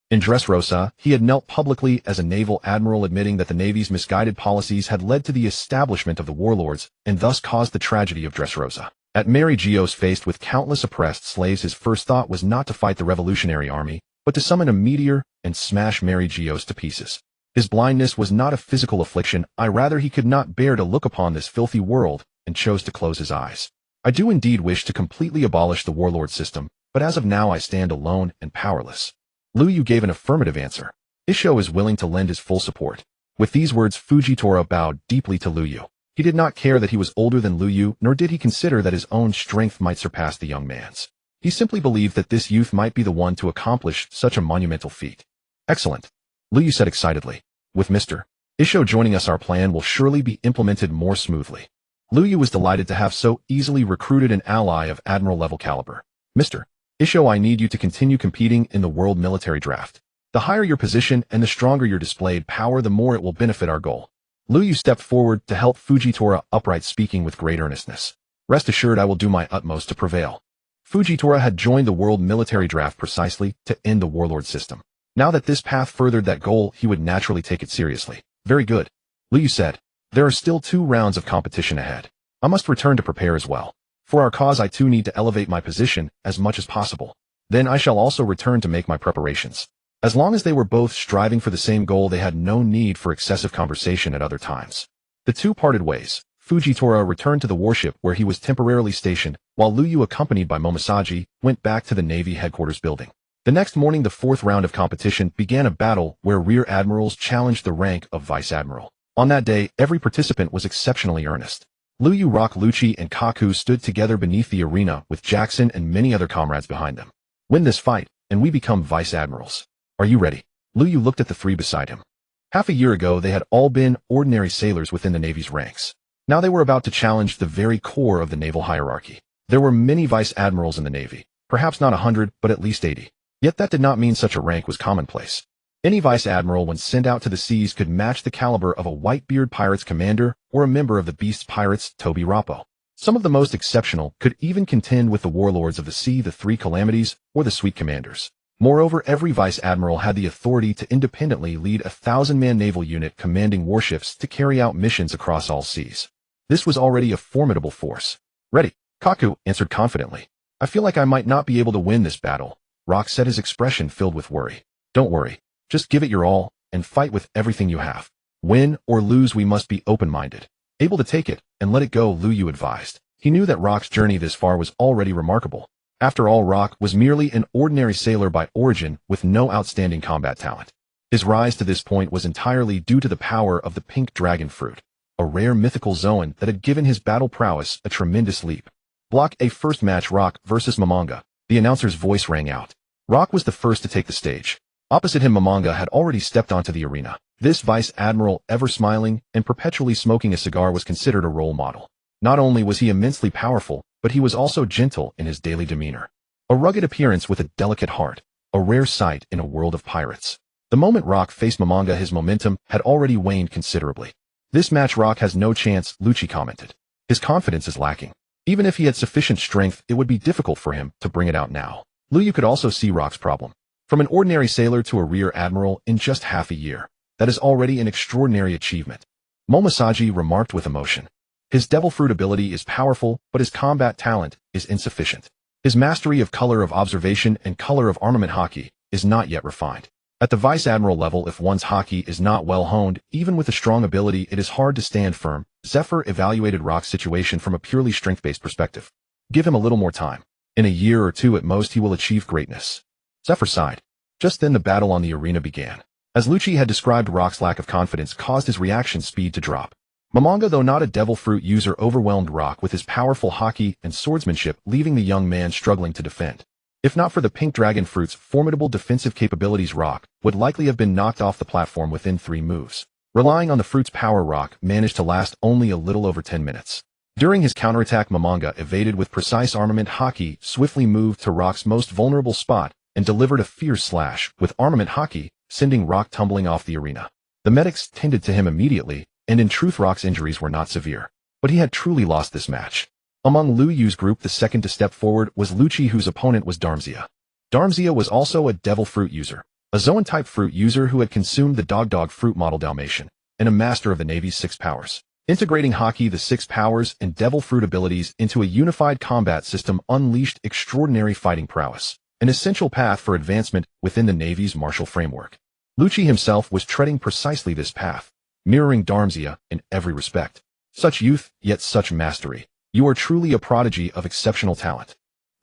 In Dressrosa, he had knelt publicly as a naval admiral, admitting that the navy's misguided policies had led to the establishment of the warlords and thus caused the tragedy of Dressrosa. At Mary Geos, faced with countless oppressed slaves, his first thought was not to fight the revolutionary army, but to summon a meteor and smash Mary Geos to pieces. His blindness was not a physical affliction, rather he could not bear to look upon this filthy world and chose to close his eyes. I do indeed wish to completely abolish the warlord system, but as of now I stand alone and powerless. Liu Yu gave an affirmative answer. Isho is willing to lend his full support. With these words, Fujitora bowed deeply to Liu Yu. He did not care that he was older than Liu Yu, nor did he consider that his own strength might surpass the young man's. He simply believed that this youth might be the one to accomplish such a monumental feat. Excellent, Liu Yu said excitedly. With Mr. Isho joining us, our plan will surely be implemented more smoothly. Liu Yu was delighted to have so easily recruited an ally of admiral-level caliber. Mr. Isho, I need you to continue competing in the world military draft. The higher your position and the stronger your displayed power, the more it will benefit our goal. Liu Yu stepped forward to help Fujitora upright, speaking with great earnestness. Rest assured I will do my utmost to prevail. Fujitora had joined the world military draft precisely to end the warlord system. Now that this path furthered that goal, he would naturally take it seriously. Very good, Liu Yu said. There are still 2 rounds of competition ahead. I must return to prepare as well. For our cause I too need to elevate my position as much as possible. Then I shall also return to make my preparations. As long as they were both striving for the same goal, they had no need for excessive conversation at other times. The two parted ways. Fujitora returned to the warship where he was temporarily stationed, while Liu Yu, accompanied by Momosaji, went back to the Navy headquarters building. The next morning, the 4th round of competition began, a battle where rear admirals challenged the rank of vice admiral. On that day, every participant was exceptionally earnest. Liu Yu, Rock, Lucci, and Kaku stood together beneath the arena with Jackson and many other comrades behind them. Win this fight, and we become vice admirals. Are you ready? Liu Yu looked at the 3 beside him. Half a year ago, they had all been ordinary sailors within the Navy's ranks. Now they were about to challenge the very core of the naval hierarchy. There were many vice admirals in the Navy, perhaps not 100, but at least 80. Yet that did not mean such a rank was commonplace. Any vice admiral, when sent out to the seas, could match the caliber of a Whitebeard Pirates commander or a member of the Beasts Pirates, Toby Rappo. Some of the most exceptional could even contend with the warlords of the sea, the 3 Calamities, or the Sweet Commanders. Moreover, every vice admiral had the authority to independently lead a 1,000-man naval unit commanding warships to carry out missions across all seas. This was already a formidable force. Ready, Kaku answered confidently. I feel like I might not be able to win this battle, Rock said, his expression filled with worry. Don't worry. Just give it your all, and fight with everything you have. Win or lose, we must be open-minded. Able to take it, and let it go, Liu Yu advised. He knew that Rock's journey this far was already remarkable. After all, Rock was merely an ordinary sailor by origin with no outstanding combat talent. His rise to this point was entirely due to the power of the pink dragon fruit, a rare mythical zoan that had given his battle prowess a tremendous leap. Block A, first match, Rock versus Momonga. The announcer's voice rang out. Rock was the first to take the stage. Opposite him, Momonga had already stepped onto the arena. This vice admiral, ever smiling and perpetually smoking a cigar, was considered a role model. Not only was he immensely powerful, but he was also gentle in his daily demeanor. A rugged appearance with a delicate heart, a rare sight in a world of pirates. The moment Rock faced Momonga, his momentum had already waned considerably. This match, Rock has no chance, Lucci commented. His confidence is lacking. Even if he had sufficient strength, it would be difficult for him to bring it out now. Liu Yu could also see Rock's problem. From an ordinary sailor to a rear admiral in just half a year. That is already an extraordinary achievement. Momosaji remarked with emotion. His devil fruit ability is powerful, but his combat talent is insufficient. His mastery of color of observation and color of armament haki is not yet refined. At the vice admiral level, if one's haki is not well honed, even with a strong ability, it is hard to stand firm. Zephyr evaluated Rock's situation from a purely strength-based perspective. Give him a little more time. In a year or two at most, he will achieve greatness. Zephyr sighed. Just then the battle on the arena began. As Lucci had described, Rock's lack of confidence caused his reaction speed to drop. Momonga, though not a devil fruit user, overwhelmed Rock with his powerful haki and swordsmanship, leaving the young man struggling to defend. If not for the pink dragon fruit's formidable defensive capabilities, Rock would likely have been knocked off the platform within 3 moves. Relying on the fruit's power, Rock managed to last only a little over 10 minutes. During his counterattack, Momonga evaded with precise armament haki, swiftly moved to Rock's most vulnerable spot, and delivered a fierce slash with armament haki, sending Rock tumbling off the arena. The medics tended to him immediately, and in truth Rock's injuries were not severe. But he had truly lost this match. Among Liu Yu's group, the second to step forward was Lucci, whose opponent was Darmzia. Darmzia was also a devil fruit user, a Zoan-type fruit user who had consumed the dog fruit model Dalmatian, and a master of the Navy's 6 powers. Integrating haki, the 6 powers, and devil fruit abilities into a unified combat system unleashed extraordinary fighting prowess, an essential path for advancement within the Navy's martial framework. Lucci himself was treading precisely this path, mirroring Darmzia in every respect. Such youth, yet such mastery. You are truly a prodigy of exceptional talent.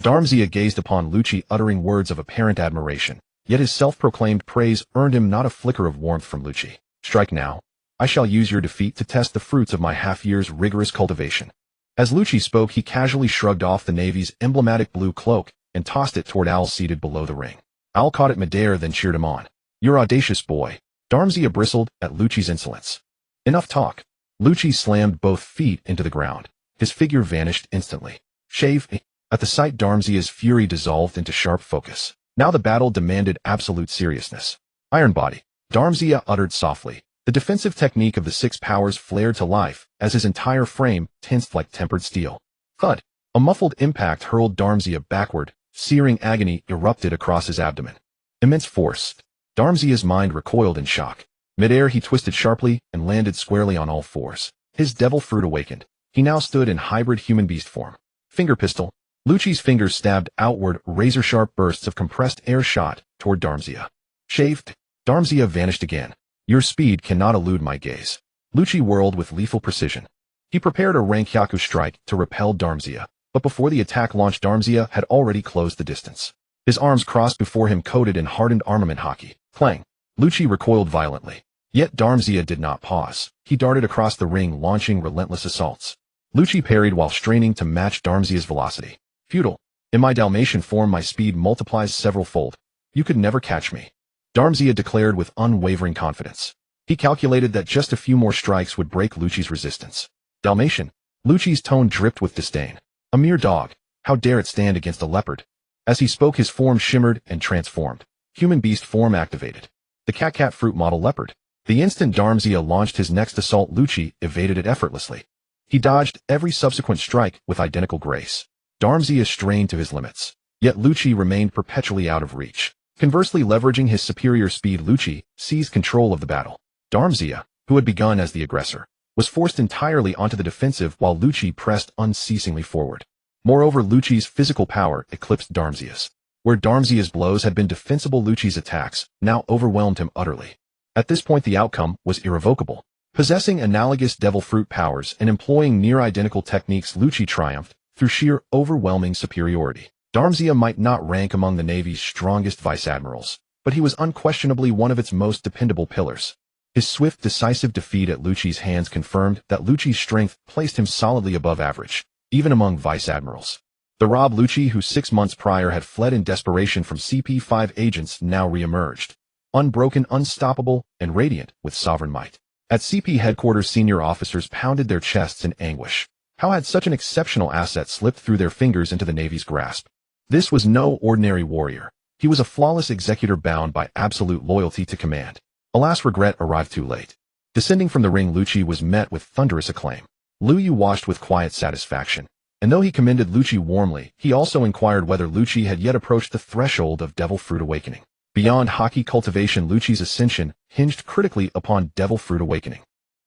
Darmzia gazed upon Lucci, uttering words of apparent admiration, yet his self-proclaimed praise earned him not a flicker of warmth from Lucci. Strike now. I shall use your defeat to test the fruits of my half-year's rigorous cultivation. As Lucci spoke, he casually shrugged off the Navy's emblematic blue cloak and tossed it toward Owl seated below the ring. Owl caught it midair, then cheered him on. You're audacious, boy. Darmzia bristled at Lucci's insolence. Enough talk. Lucci slammed both feet into the ground. His figure vanished instantly. Shave. At the sight, Darmzia's fury dissolved into sharp focus. Now the battle demanded absolute seriousness. Iron Body. Darmzia uttered softly. The defensive technique of the 6 powers flared to life as his entire frame tensed like tempered steel. Thud. A muffled impact hurled Darmzia backward. Searing agony erupted across his abdomen. Immense force. Darmzia's mind recoiled in shock. Midair, he twisted sharply and landed squarely on all 4s. His devil fruit awakened. He now stood in hybrid human-beast form. Finger pistol. Lucci's fingers stabbed outward, razor-sharp bursts of compressed air shot toward Darmzia. Shaved. Darmzia vanished again. Your speed cannot elude my gaze. Lucci whirled with lethal precision. He prepared a Rankyaku strike to repel Darmzia, but before the attack launched, Darmzia had already closed the distance. His arms crossed before him, coated in hardened armament haki. Clang. Lucci recoiled violently. Yet Darmzia did not pause. He darted across the ring, launching relentless assaults. Lucci parried while straining to match Darmzia's velocity. Futile. In my Dalmatian form, my speed multiplies several-fold. You could never catch me. Darmzia declared with unwavering confidence. He calculated that just a few more strikes would break Lucci's resistance. Dalmatian. Lucci's tone dripped with disdain. A mere dog. How dare it stand against a leopard? As he spoke, his form shimmered and transformed. Human-beast form activated. The cat fruit model leopard. The instant Darmzia launched his next assault, Lucci evaded it effortlessly. He dodged every subsequent strike with identical grace. Darmzia strained to his limits, yet Lucci remained perpetually out of reach. Conversely, leveraging his superior speed, Lucci seized control of the battle. Darmzia, who had begun as the aggressor, was forced entirely onto the defensive while Lucci pressed unceasingly forward. Moreover, Lucci's physical power eclipsed Darmzia's. Where Darmzia's blows had been defensible, Lucci's attacks now overwhelmed him utterly. At this point, the outcome was irrevocable. Possessing analogous devil fruit powers and employing near-identical techniques, Lucci triumphed through sheer overwhelming superiority. Darmzia might not rank among the Navy's strongest vice-admirals, but he was unquestionably one of its most dependable pillars. His swift, decisive defeat at Lucci's hands confirmed that Lucci's strength placed him solidly above average, even among vice-admirals. The Rob Lucci, who 6 months prior had fled in desperation from CP5 agents, now re-emerged, unbroken, unstoppable, and radiant with sovereign might. At CP headquarters, senior officers pounded their chests in anguish. How had such an exceptional asset slipped through their fingers into the Navy's grasp? This was no ordinary warrior. He was a flawless executor bound by absolute loyalty to command. Alas, regret arrived too late. Descending from the ring, Lucci was met with thunderous acclaim. Liu Yu watched with quiet satisfaction, And though he commended Lu Yu warmly, he also inquired whether Lu Yu had yet approached the threshold of Devil Fruit Awakening. Beyond Haki cultivation, Lu Yu's ascension hinged critically upon Devil Fruit Awakening.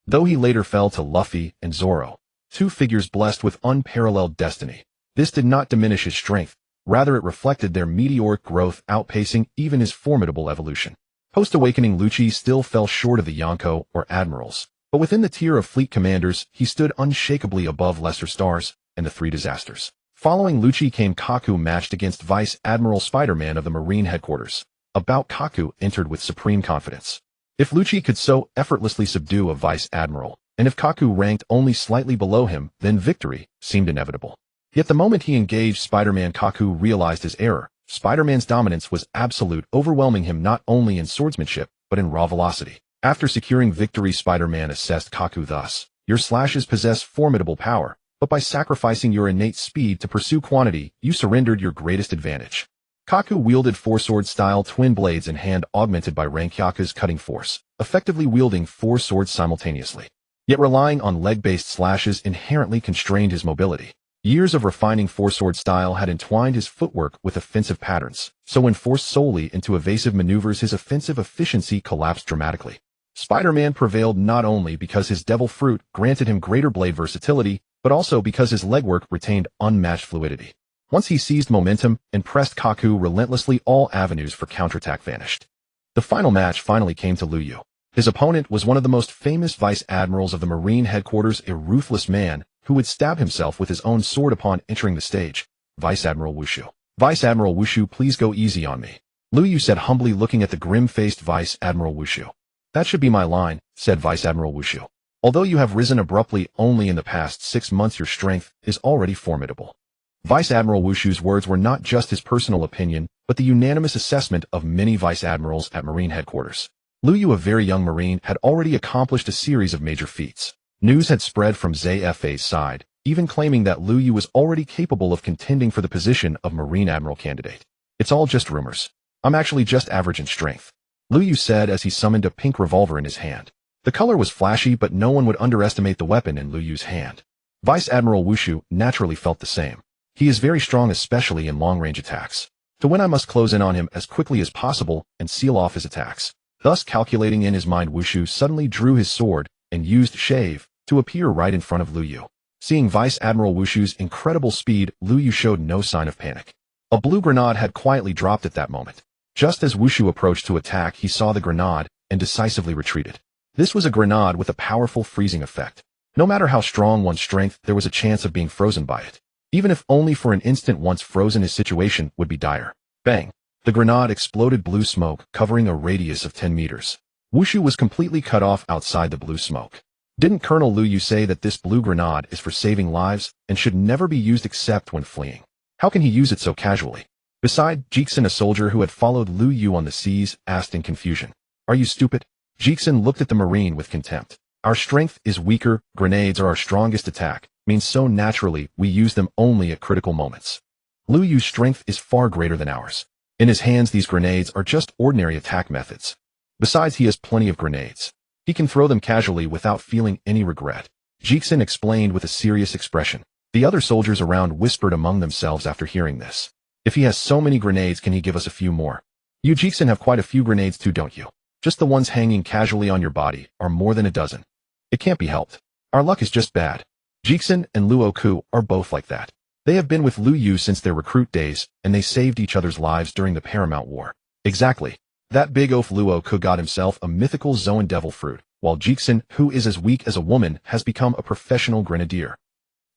Though he later fell to Luffy and Zoro, two figures blessed with unparalleled destiny, this did not diminish his strength. Rather, it reflected their meteoric growth, outpacing even his formidable evolution. Post-awakening, Lu Yu still fell short of the Yonko or admirals, but within the tier of fleet commanders, he stood unshakably above lesser stars and the three disasters. Following Lu Yu came Kaku, matched against Vice Admiral Spider-Man of the Marine Headquarters. A bout Kaku entered with supreme confidence. If Lu Yu could so effortlessly subdue a Vice Admiral, and if Kaku ranked only slightly below him, then victory seemed inevitable. Yet the moment he engaged Spider-Man, Kaku realized his error. Spider-Man's dominance was absolute, overwhelming him not only in swordsmanship, but in raw velocity. After securing victory, Spider-Man assessed Kaku thus: "Your slashes possess formidable power, but by sacrificing your innate speed to pursue quantity, you surrendered your greatest advantage." Kaku wielded four-sword-style twin blades in hand, augmented by Rankyaka's cutting force, effectively wielding four swords simultaneously. Yet relying on leg-based slashes inherently constrained his mobility. Years of refining four-sword style had entwined his footwork with offensive patterns, so when forced solely into evasive maneuvers, his offensive efficiency collapsed dramatically. Spider-Man prevailed not only because his devil fruit granted him greater blade versatility, but also because his legwork retained unmatched fluidity. Once he seized momentum and pressed Kaku relentlessly, all avenues for counterattack vanished. The final match finally came to Lu Yu. His opponent was one of the most famous vice admirals of the Marine Headquarters, a ruthless man who would stab himself with his own sword upon entering the stage. Vice Admiral Wushu. "Vice Admiral Wushu, please go easy on me," Lu Yu said humbly, looking at the grim-faced Vice Admiral Wushu. "That should be my line," said Vice Admiral Wushu. "Although you have risen abruptly only in the past 6 months, your strength is already formidable." Vice Admiral Wushu's words were not just his personal opinion, but the unanimous assessment of many vice admirals at Marine Headquarters. Lu Yu, a very young Marine, had already accomplished a series of major feats. News had spread from ZFA's side, even claiming that Lu Yu was already capable of contending for the position of Marine Admiral candidate. "It's all just rumors. I'm actually just average in strength," Lu Yu said as he summoned a pink revolver in his hand. The color was flashy, but no one would underestimate the weapon in Lu Yu's hand. Vice Admiral Wushu naturally felt the same. He is very strong, especially in long-range attacks. To win, I must close in on him as quickly as possible and seal off his attacks. Thus, calculating in his mind, Wushu suddenly drew his sword and used shave to appear right in front of Lu Yu. Seeing Vice Admiral Wushu's incredible speed, Lu Yu showed no sign of panic. A blue grenade had quietly dropped at that moment. Just as Wushu approached to attack, he saw the grenade and decisively retreated. This was a grenade with a powerful freezing effect. No matter how strong one's strength, there was a chance of being frozen by it. Even if only for an instant, once frozen, his situation would be dire. Bang! The grenade exploded blue smoke, covering a radius of 10 meters. Wushu was completely cut off outside the blue smoke. Didn't Colonel Lu Yu say that this blue grenade is for saving lives and should never be used except when fleeing? How can he use it so casually? Besides, Jixin, a soldier who had followed Lu Yu on the seas, asked in confusion. "Are you stupid?" Jixin looked at the Marine with contempt. "Our strength is weaker, grenades are our strongest attack, means so naturally we use them only at critical moments. Lu Yu's strength is far greater than ours. In his hands, these grenades are just ordinary attack methods. Besides, he has plenty of grenades. He can throw them casually without feeling any regret." Jixin explained with a serious expression. The other soldiers around whispered among themselves after hearing this. "If he has so many grenades, can he give us a few more? You, Jixin, have quite a few grenades too, don't you? Just the ones hanging casually on your body are more than a dozen. It can't be helped. Our luck is just bad." Jixin and Luo Ku are both like that. They have been with Lu Yu since their recruit days, and they saved each other's lives during the Paramount War. Exactly. That big oaf Luo Ku got himself a mythical Zoan devil fruit, while Jixin, who is as weak as a woman, has become a professional grenadier.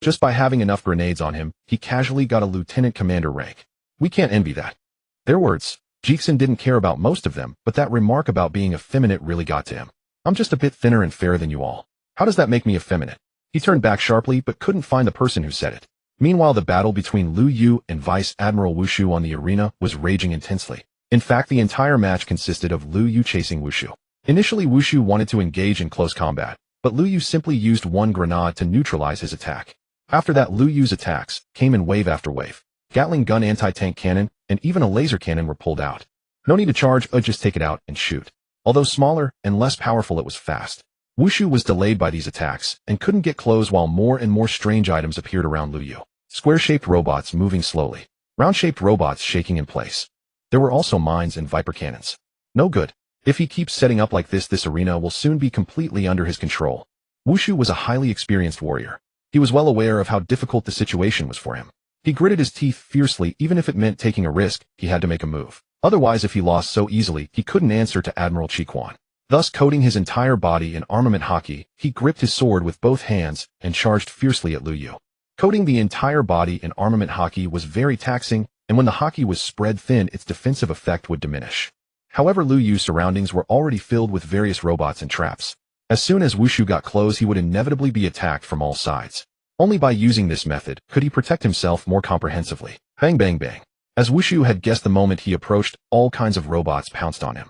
Just by having enough grenades on him, he casually got a lieutenant commander rank. We can't envy that. Their words. Jixin didn't care about most of them, but that remark about being effeminate really got to him. "I'm just a bit thinner and fairer than you all. How does that make me effeminate?" He turned back sharply, but couldn't find the person who said it. Meanwhile, the battle between Lu Yu and Vice Admiral Wushu on the arena was raging intensely. In fact, the entire match consisted of Lu Yu chasing Wushu. Initially, Wushu wanted to engage in close combat, but Lu Yu simply used one grenade to neutralize his attack. After that, Lu Yu's attacks came in wave after wave. Gatling gun, anti-tank cannon, and even a laser cannon were pulled out. No need to charge, just take it out and shoot. Although smaller and less powerful, it was fast. Wushu was delayed by these attacks and couldn't get close, while more and more strange items appeared around Lu Yu. Square-shaped robots moving slowly. Round-shaped robots shaking in place. There were also mines and Viper cannons. No good. If he keeps setting up like this arena will soon be completely under his control. Wushu was a highly experienced warrior. He was well aware of how difficult the situation was for him. He gritted his teeth fiercely. Even if it meant taking a risk, he had to make a move. Otherwise, if he lost so easily, he couldn't answer to Admiral Chiquan. Thus, coating his entire body in armament haki, he gripped his sword with both hands and charged fiercely at Lu Yu. Coating the entire body in armament haki was very taxing, and when the haki was spread thin, its defensive effect would diminish. However, Lu Yu's surroundings were already filled with various robots and traps. As soon as Wushu got close, he would inevitably be attacked from all sides. Only by using this method could he protect himself more comprehensively. Bang bang bang. As Wushu had guessed, the moment he approached, all kinds of robots pounced on him.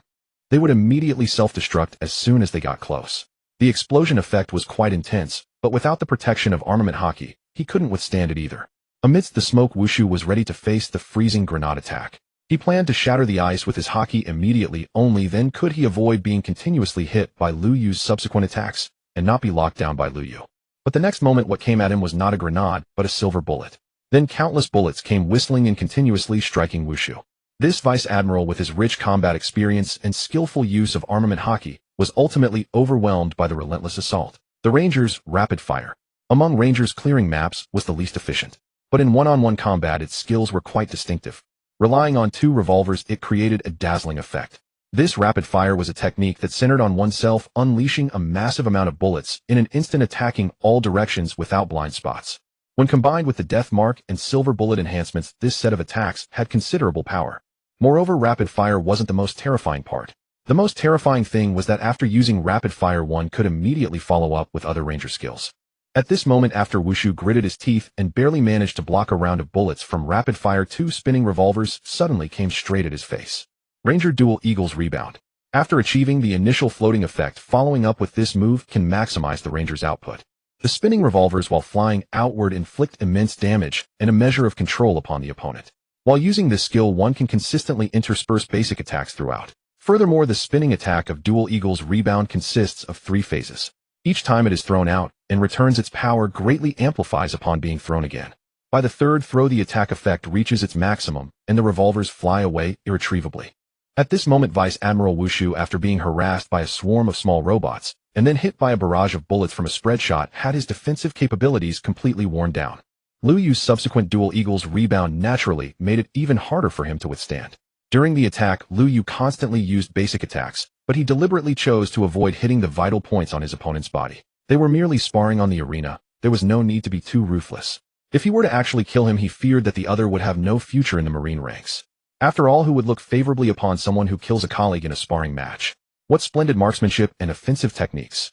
They would immediately self-destruct as soon as they got close. The explosion effect was quite intense, but without the protection of armament haki, he couldn't withstand it either. Amidst the smoke, Wushu was ready to face the freezing grenade attack. He planned to shatter the ice with his haki immediately, only then could he avoid being continuously hit by Lu Yu's subsequent attacks and not be locked down by Lu Yu. But the next moment what came at him was not a grenade, but a silver bullet. Then countless bullets came whistling and continuously striking Wushu. This vice admiral, with his rich combat experience and skillful use of armament haki, was ultimately overwhelmed by the relentless assault. The Rangers' rapid fire. Among Rangers, clearing maps was the least efficient. But in one-on-one combat, its skills were quite distinctive. Relying on 2 revolvers, it created a dazzling effect. This rapid fire was a technique that centered on oneself, unleashing a massive amount of bullets in an instant, attacking all directions without blind spots. When combined with the death mark and silver bullet enhancements, this set of attacks had considerable power. Moreover, rapid fire wasn't the most terrifying part. The most terrifying thing was that after using rapid fire, one could immediately follow up with other Ranger skills. At this moment, after Wushu gritted his teeth and barely managed to block a round of bullets from rapid fire, 2 spinning revolvers suddenly came straight at his face. Ranger Dual Eagle's Rebound. After achieving the initial floating effect, following up with this move can maximize the Ranger's output. The spinning revolvers, while flying outward, inflict immense damage and a measure of control upon the opponent. While using this skill, one can consistently intersperse basic attacks throughout. Furthermore, the spinning attack of Dual Eagle's Rebound consists of 3 phases. Each time it is thrown out and returns, its power greatly amplifies upon being thrown again. By the 3rd throw, the attack effect reaches its maximum and the revolvers fly away irretrievably. At this moment, Vice Admiral Wushu, after being harassed by a swarm of small robots and then hit by a barrage of bullets from a spread shot, had his defensive capabilities completely worn down. Lu Yu's subsequent Dual Eagle's Rebound naturally made it even harder for him to withstand. During the attack, Lu Yu constantly used basic attacks, but he deliberately chose to avoid hitting the vital points on his opponent's body. They were merely sparring on the arena. There was no need to be too ruthless. If he were to actually kill him, he feared that the other would have no future in the Marine ranks. After all, who would look favorably upon someone who kills a colleague in a sparring match? What splendid marksmanship and offensive techniques!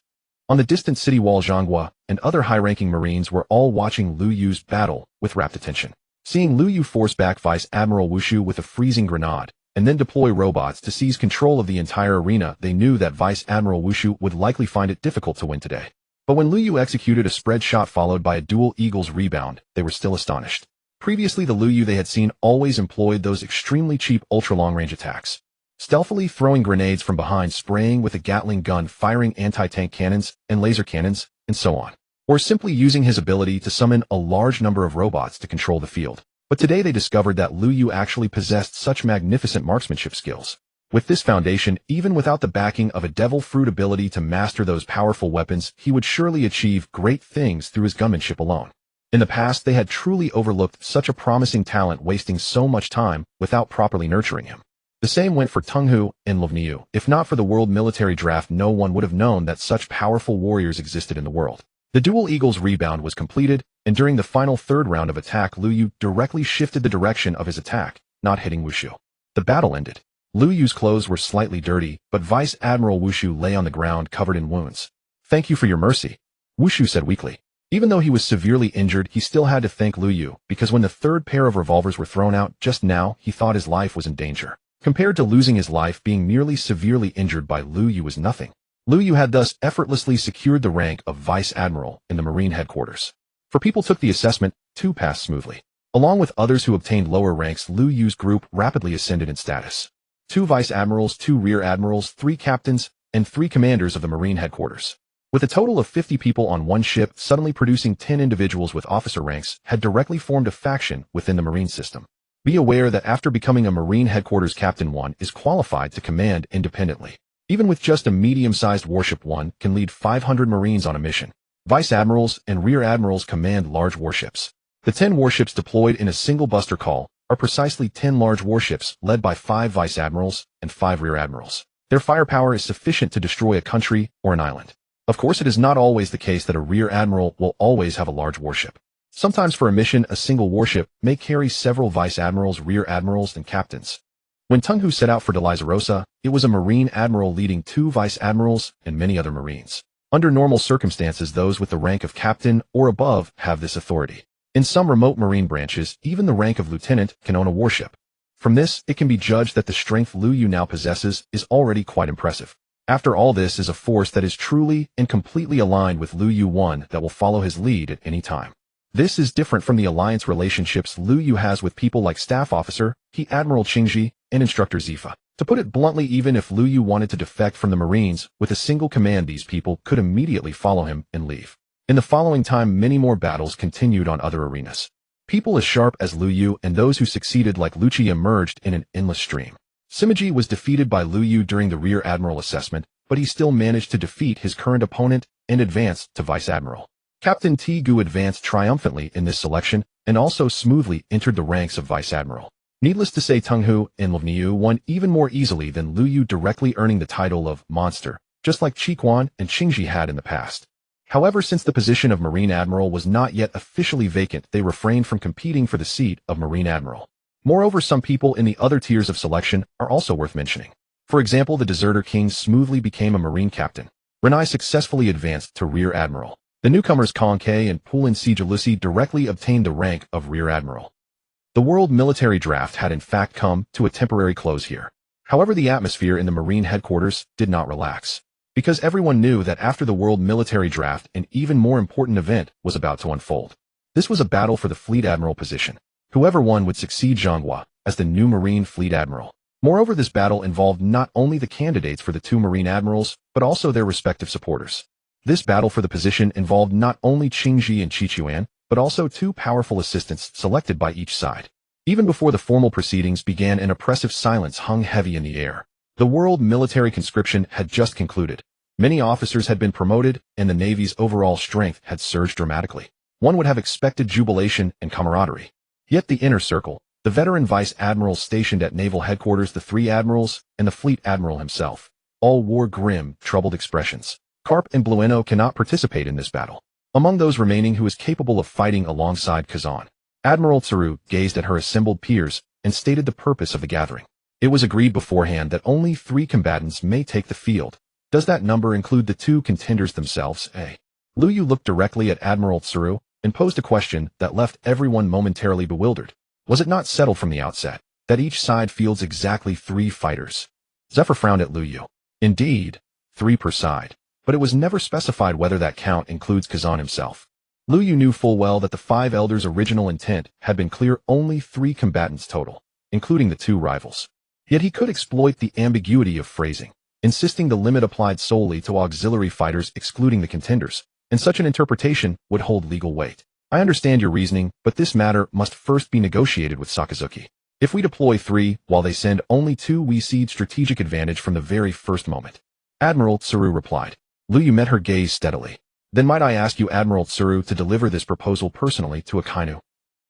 On the distant city wall, Zhanghua and other high-ranking Marines were all watching Lu Yu's battle with rapt attention. Seeing Lu Yu force back Vice Admiral Wushu with a freezing grenade and then deploy robots to seize control of the entire arena, they knew that Vice Admiral Wushu would likely find it difficult to win today. But when Lu Yu executed a spread shot followed by a Dual Eagle's Rebound, they were still astonished. Previously, the Lu Yu they had seen always employed those extremely cheap ultra-long-range attacks. Stealthily throwing grenades from behind, spraying with a Gatling gun, firing anti-tank cannons and laser cannons, and so on. Or simply using his ability to summon a large number of robots to control the field. But today they discovered that Lu Yu actually possessed such magnificent marksmanship skills. With this foundation, even without the backing of a devil fruit ability to master those powerful weapons, he would surely achieve great things through his gunmanship alone. In the past, they had truly overlooked such a promising talent, wasting so much time without properly nurturing him. The same went for Tunghu and Lovniu. If not for the world military draft, no one would have known that such powerful warriors existed in the world. The Dual Eagle's Rebound was completed, and during the final 3rd round of attack, Lu Yu directly shifted the direction of his attack, not hitting Wushu. The battle ended. Lu Yu's clothes were slightly dirty, but Vice Admiral Wushu lay on the ground covered in wounds. "Thank you for your mercy," Wushu said weakly. Even though he was severely injured, he still had to thank Lu Yu, because when the 3rd pair of revolvers were thrown out just now, he thought his life was in danger. Compared to losing his life, being merely severely injured by Lu Yu was nothing. Lu Yu had thus effortlessly secured the rank of Vice Admiral in the Marine headquarters. For people took the assessment, 2 passed smoothly. Along with others who obtained lower ranks, Lu Yu's group rapidly ascended in status. 2 Vice Admirals, 2 Rear Admirals, 3 Captains, and 3 Commanders of the Marine headquarters. With a total of 50 people on one ship, suddenly producing 10 individuals with officer ranks had directly formed a faction within the Marine system. Be aware that after becoming a Marine headquarters captain, one is qualified to command independently. Even with just a medium-sized warship, one can lead 500 Marines on a mission. Vice admirals and rear admirals command large warships. The 10 warships deployed in a single buster call are precisely 10 large warships led by 5 vice admirals and 5 rear admirals. Their firepower is sufficient to destroy a country or an island. Of course, it is not always the case that a rear admiral will always have a large warship. Sometimes for a mission, a single warship may carry several vice admirals, rear admirals, and captains. When Tung Hu set out for Delizarosa, it was a Marine admiral leading 2 vice admirals and many other Marines. Under normal circumstances, those with the rank of captain or above have this authority. In some remote Marine branches, even the rank of lieutenant can own a warship. From this, it can be judged that the strength Lu Yu now possesses is already quite impressive. After all, this is a force that is truly and completely aligned with Lu Yu, one that will follow his lead at any time. This is different from the alliance relationships Lu Yu has with people like Staff Officer, He Admiral Qingji, and Instructor Zifa. To put it bluntly, even if Lu Yu wanted to defect from the Marines, with a single command these people could immediately follow him and leave. In the following time, many more battles continued on other arenas. People as sharp as Lu Yu and those who succeeded like Lu Qi emerged in an endless stream. Sima was defeated by Lu Yu during the Rear Admiral assessment, but he still managed to defeat his current opponent and advance to Vice Admiral. Captain Ti Gu advanced triumphantly in this selection and also smoothly entered the ranks of Vice Admiral. Needless to say, Tung Hu and Lu Niu won even more easily than Lu Yu, directly earning the title of Monster, just like Qi Quan and Qingji had in the past. However, since the position of Marine Admiral was not yet officially vacant, they refrained from competing for the seat of Marine Admiral. Moreover, some people in the other tiers of selection are also worth mentioning. For example, the Deserter King smoothly became a Marine captain. Renai successfully advanced to Rear Admiral. The newcomers Kong Ke and Pulin Si Jalusi directly obtained the rank of Rear Admiral. The world military draft had in fact come to a temporary close here. However, the atmosphere in the Marine headquarters did not relax, because everyone knew that after the world military draft, an even more important event was about to unfold. This was a battle for the Fleet Admiral position. Whoever won would succeed Zhang Hua as the new Marine Fleet Admiral. Moreover, this battle involved not only the candidates for the 2 Marine Admirals, but also their respective supporters. This battle for the position involved not only Qingji and Qiquan, but also 2 powerful assistants selected by each side. Even before the formal proceedings began, an oppressive silence hung heavy in the air. The world military conscription had just concluded. Many officers had been promoted, and the Navy's overall strength had surged dramatically. One would have expected jubilation and camaraderie. Yet the inner circle, the veteran vice admirals stationed at naval headquarters, the 3 admirals, and the fleet admiral himself, all wore grim, troubled expressions. Carp and Blueno cannot participate in this battle. Among those remaining, who is capable of fighting alongside Kazan? Admiral Tsuru gazed at her assembled peers and stated the purpose of the gathering. It was agreed beforehand that only 3 combatants may take the field. Does that number include the 2 contenders themselves? Lu Yu looked directly at Admiral Tsuru and posed a question that left everyone momentarily bewildered. Was it not settled from the outset that each side fields exactly 3 fighters? Zephyr frowned at Lu Yu. Indeed, 3 per side, but it was never specified whether that count includes Kazan himself. Lu Yu knew full well that the 5 elders' original intent had been clear: only 3 combatants total, including the 2 rivals. Yet he could exploit the ambiguity of phrasing, insisting the limit applied solely to auxiliary fighters, excluding the contenders, and such an interpretation would hold legal weight. I understand your reasoning, but this matter must first be negotiated with Sakazuki. If we deploy 3, while they send only 2, we cede strategic advantage from the very first moment. Admiral Tsuru replied. Lu Yu met her gaze steadily. Then might I ask you, Admiral Tsuru, to deliver this proposal personally to Akainu?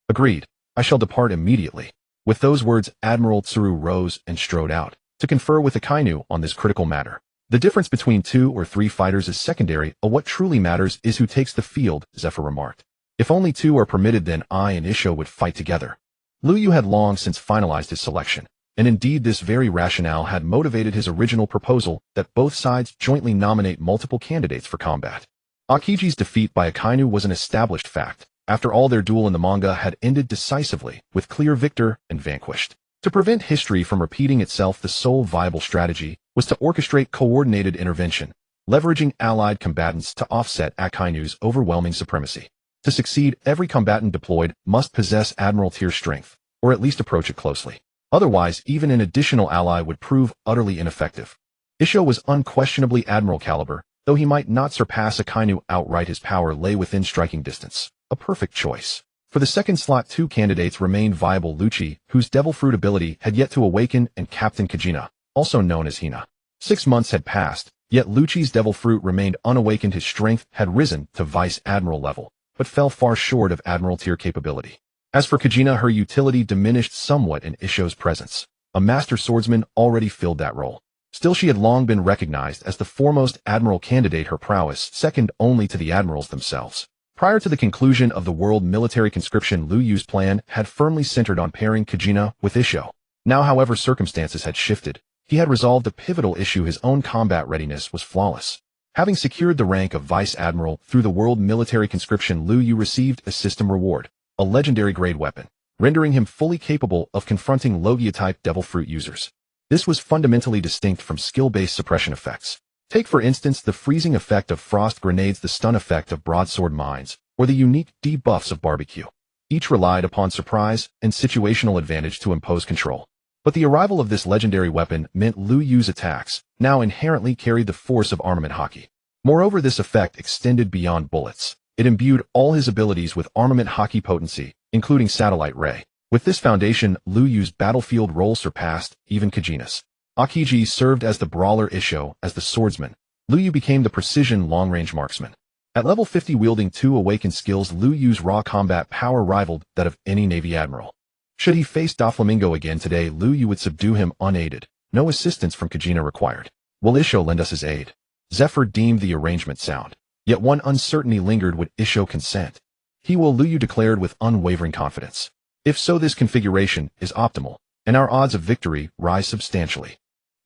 Agreed. I shall depart immediately. With those words, Admiral Tsuru rose and strode out to confer with Akainu on this critical matter. The difference between 2 or 3 fighters is secondary. What truly matters is who takes the field, Zephyr remarked. If only 2 are permitted, then I and Isho would fight together. Lu Yu had long since finalized his selection, and indeed this very rationale had motivated his original proposal that both sides jointly nominate multiple candidates for combat. Akiji's defeat by Akainu was an established fact. After all, their duel in the manga had ended decisively, with clear victor and vanquished. To prevent history from repeating itself, the sole viable strategy was to orchestrate coordinated intervention, leveraging allied combatants to offset Akainu's overwhelming supremacy. To succeed, every combatant deployed must possess Admiral tier strength, or at least approach it closely. Otherwise, even an additional ally would prove utterly ineffective. Isho was unquestionably Admiral caliber, Though he might not surpass Akainu outright, his power lay within striking distance. A perfect choice. For the second slot, two candidates remained viable: Lucci, whose Devil Fruit ability had yet to awaken, and Captain Kajina, also known as Hina. 6 months had passed, yet Lucci's Devil Fruit remained unawakened. His strength had risen to Vice Admiral level, but fell far short of Admiral tier capability. As for Kajina, her utility diminished somewhat in Isho's presence. A master swordsman already filled that role. Still, she had long been recognized as the foremost Admiral candidate, her prowess second only to the Admirals themselves. Prior to the conclusion of the world military conscription, Liu Yu's plan had firmly centered on pairing Kajina with Isho. Now, however, circumstances had shifted. He had resolved a pivotal issue: his own combat readiness was flawless. Having secured the rank of Vice Admiral through the world military conscription, Liu Yu received a system reward, a legendary grade weapon, rendering him fully capable of confronting Logia-type Devil Fruit users. This was fundamentally distinct from skill-based suppression effects. Take, for instance, the freezing effect of frost grenades, the stun effect of broadsword mines, or the unique debuffs of barbecue. Each relied upon surprise and situational advantage to impose control. But the arrival of this legendary weapon meant Liu Yu's attacks now inherently carried the force of armament hockey. Moreover, this effect extended beyond bullets. It imbued all his abilities with armament hockey potency, including satellite ray. With this foundation, Liu Yu's battlefield role surpassed even Kajina's. Akiji served as the brawler, Isho as the swordsman. Liu Yu became the precision long-range marksman. At level 50, wielding two awakened skills, Liu Yu's raw combat power rivaled that of any Navy admiral. Should he face Doflamingo again today, Liu Yu would subdue him unaided. No assistance from Kajina required. Will Isho lend us his aid? Zephyr deemed the arrangement sound. Yet one uncertainty lingered: would Isho consent? He will, Liu Yu declared with unwavering confidence. If so, this configuration is optimal, and our odds of victory rise substantially.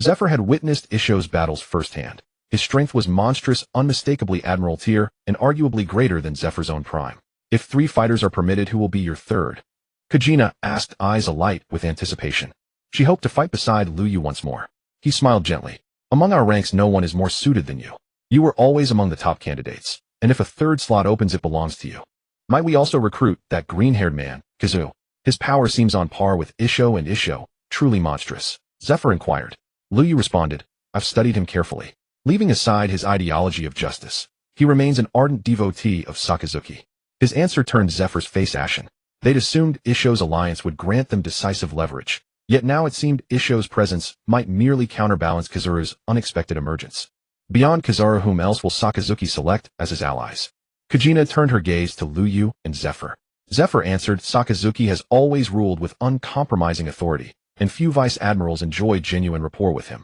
Zephyr had witnessed Isho's battles firsthand. His strength was monstrous, unmistakably Admiral tier, and arguably greater than Zephyr's own prime. If 3 fighters are permitted, who will be your third? Kajina asked, eyes alight with anticipation. She hoped to fight beside Liu Yu once more. He smiled gently. Among our ranks, no one is more suited than you. You were always among the top candidates, and if a third slot opens, it belongs to you. Might we also recruit that green-haired man, Kazu? His power seems on par with Isho, and Isho, truly monstrous. Zephyr inquired. Liu Yu responded, I've studied him carefully. Leaving aside his ideology of justice, he remains an ardent devotee of Sakazuki. His answer turned Zephyr's face ashen. They'd assumed Isho's alliance would grant them decisive leverage, yet now it seemed Isho's presence might merely counterbalance Kazuru's unexpected emergence. Beyond Kazura, whom else will Sakazuki select as his allies? Kajina turned her gaze to Liu Yu and Zephyr. Zephyr answered, Sakazuki has always ruled with uncompromising authority, and few vice admirals enjoy genuine rapport with him.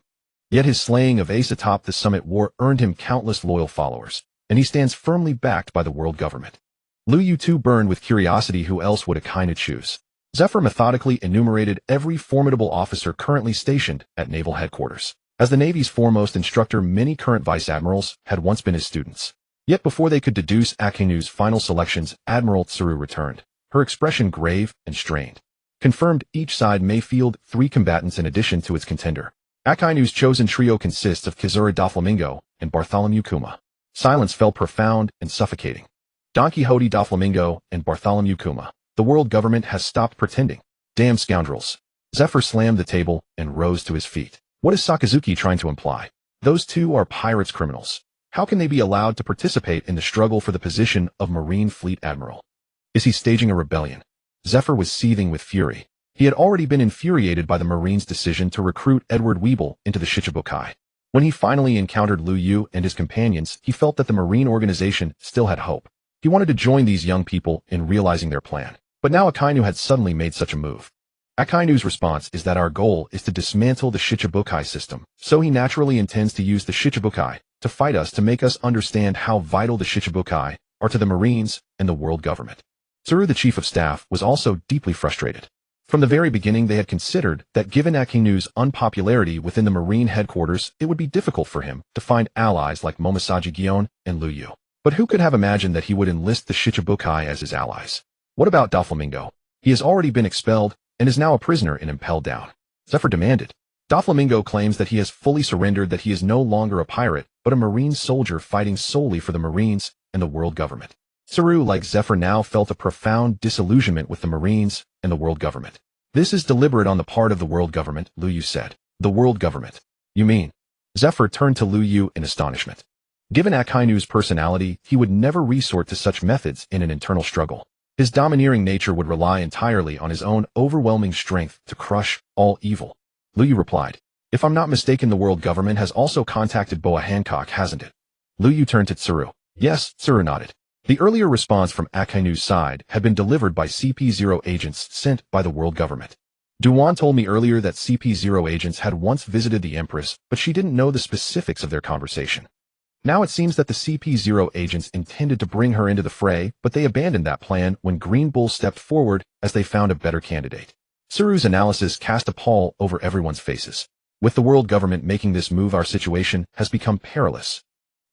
Yet his slaying of Ace atop the Summit War earned him countless loyal followers, and he stands firmly backed by the world government. Liu Yu too burned with curiosity. Who else would Akainu choose? Zephyr methodically enumerated every formidable officer currently stationed at naval headquarters. As the Navy's foremost instructor, many current vice admirals had once been his students. Yet before they could deduce Akainu's final selections, Admiral Tsuru returned, her expression grave and strained. Confirmed, each side may field 3 combatants in addition to its contender. Akainu's chosen trio consists of Kazura Doflamingo and Bartholomew Kuma. Silence fell profound and suffocating. Don Quixote Doflamingo and Bartholomew Kuma. The world government has stopped pretending. Damn scoundrels. Zephyr slammed the table and rose to his feet. What is Sakazuki trying to imply? Those two are pirates, criminals. How can they be allowed to participate in the struggle for the position of Marine Fleet Admiral? Is he staging a rebellion? Zephyr was seething with fury. He had already been infuriated by the Marines' decision to recruit Edward Weeble into the Shichibukai. When he finally encountered Liu Yu and his companions, he felt that the Marine organization still had hope. He wanted to join these young people in realizing their plan. But now Akainu had suddenly made such a move. Akainu's response is that our goal is to dismantle the Shichibukai system, so he naturally intends to use the Shichibukai to fight us, to make us understand how vital the Shichibukai are to the Marines and the world government. Tsuru, the chief of staff, was also deeply frustrated. From the very beginning, they had considered that given Akainu's unpopularity within the Marine headquarters, it would be difficult for him to find allies like Momosaji Gion and Liu Yu. But who could have imagined that he would enlist the Shichibukai as his allies? What about Doflamingo? He has already been expelled and is now a prisoner and impelled down. Zephyr demanded. Doflamingo claims that he has fully surrendered, that he is no longer a pirate, but a Marine soldier fighting solely for the Marines and the world government. Tsuru, like Zephyr, now felt a profound disillusionment with the Marines and the world government. This is deliberate on the part of the world government, Liu Yu said. The world government? You mean? Zephyr turned to Liu Yu in astonishment. Given Akainu's personality, he would never resort to such methods in an internal struggle. His domineering nature would rely entirely on his own overwhelming strength to crush all evil. Liu Yu replied, "If I'm not mistaken, the world government has also contacted Boa Hancock, hasn't it?" Liu Yu turned to Tsuru. Yes, Tsuru nodded. The earlier response from Akainu's side had been delivered by CP0 agents sent by the world government. Duan told me earlier that CP0 agents had once visited the Empress, but she didn't know the specifics of their conversation. Now it seems that the CP0 agents intended to bring her into the fray, but they abandoned that plan when Green Bull stepped forward as they found a better candidate. Tsuru's analysis cast a pall over everyone's faces. With the world government making this move, our situation has become perilous.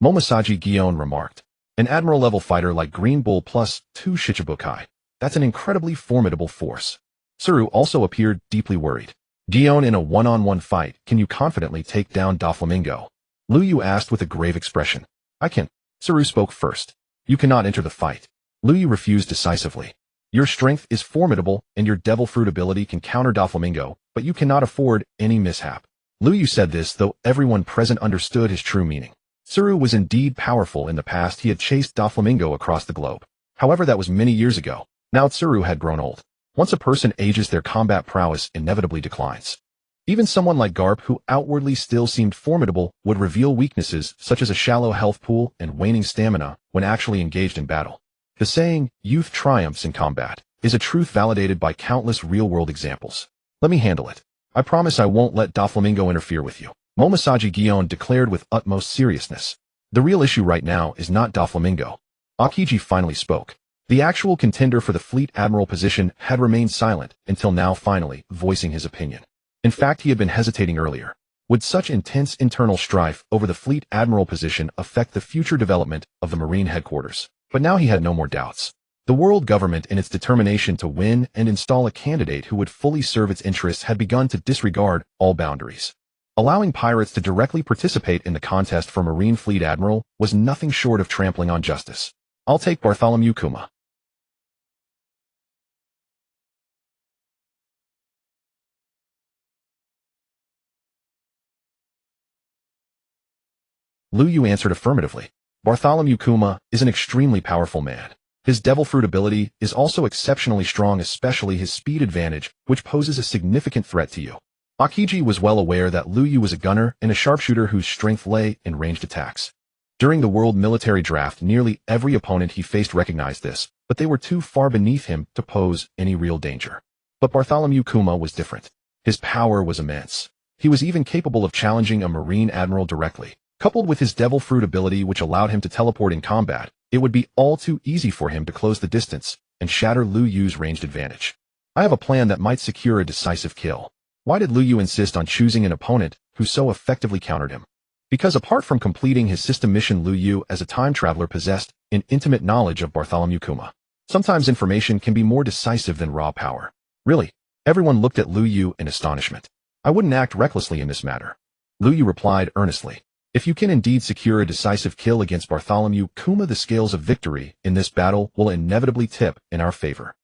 Momosaji Gion remarked, "An admiral-level fighter like Green Bull plus 2 Shichibukai. That's an incredibly formidable force." Tsuru also appeared deeply worried. "Gion, in a one-on-one fight, can you confidently take down Doflamingo?" Liu Yu asked with a grave expression. "I can." Tsuru spoke first. "You cannot enter the fight." Liu Yu refused decisively. "Your strength is formidable, and your devil fruit ability can counter Doflamingo, but you cannot afford any mishap." Liu Yu said this, though everyone present understood his true meaning. Tsuru was indeed powerful. In the past, he had chased Doflamingo across the globe. However, that was many years ago. Now Tsuru had grown old. Once a person ages, their combat prowess inevitably declines. Even someone like Garp, who outwardly still seemed formidable, would reveal weaknesses such as a shallow health pool and waning stamina when actually engaged in battle. The saying, "youth triumphs in combat," is a truth validated by countless real-world examples. "Let me handle it. I promise I won't let Doflamingo interfere with you," Momosaji Gion declared with utmost seriousness. "The real issue right now is not Doflamingo." Akiji finally spoke. The actual contender for the fleet admiral position had remained silent until now, finally voicing his opinion. In fact, he had been hesitating earlier. Would such intense internal strife over the fleet admiral position affect the future development of the Marine headquarters? But now he had no more doubts. The world government, in its determination to win and install a candidate who would fully serve its interests, had begun to disregard all boundaries. Allowing pirates to directly participate in the contest for Marine Fleet Admiral was nothing short of trampling on justice. "I'll take Bartholomew Kuma." Liu Yu answered affirmatively. Bartholomew Kuma is an extremely powerful man. His devil fruit ability is also exceptionally strong, especially his speed advantage, which poses a significant threat to you. Akiji was well aware that Liu Yu was a gunner and a sharpshooter whose strength lay in ranged attacks. During the world military draft, nearly every opponent he faced recognized this, but they were too far beneath him to pose any real danger. But Bartholomew Kuma was different. His power was immense. He was even capable of challenging a Marine admiral directly. Coupled with his devil fruit ability, which allowed him to teleport in combat, it would be all too easy for him to close the distance and shatter Liu Yu's ranged advantage. "I have a plan that might secure a decisive kill." Why did Liu Yu insist on choosing an opponent who so effectively countered him? Because apart from completing his system mission, Liu Yu, as a time traveler, possessed an intimate knowledge of Bartholomew Kuma. Sometimes information can be more decisive than raw power. Really? Everyone looked at Liu Yu in astonishment. "I wouldn't act recklessly in this matter." Liu Yu replied earnestly. "If you can indeed secure a decisive kill against Bartholomew Kuma, the scales of victory in this battle will inevitably tip in our favor."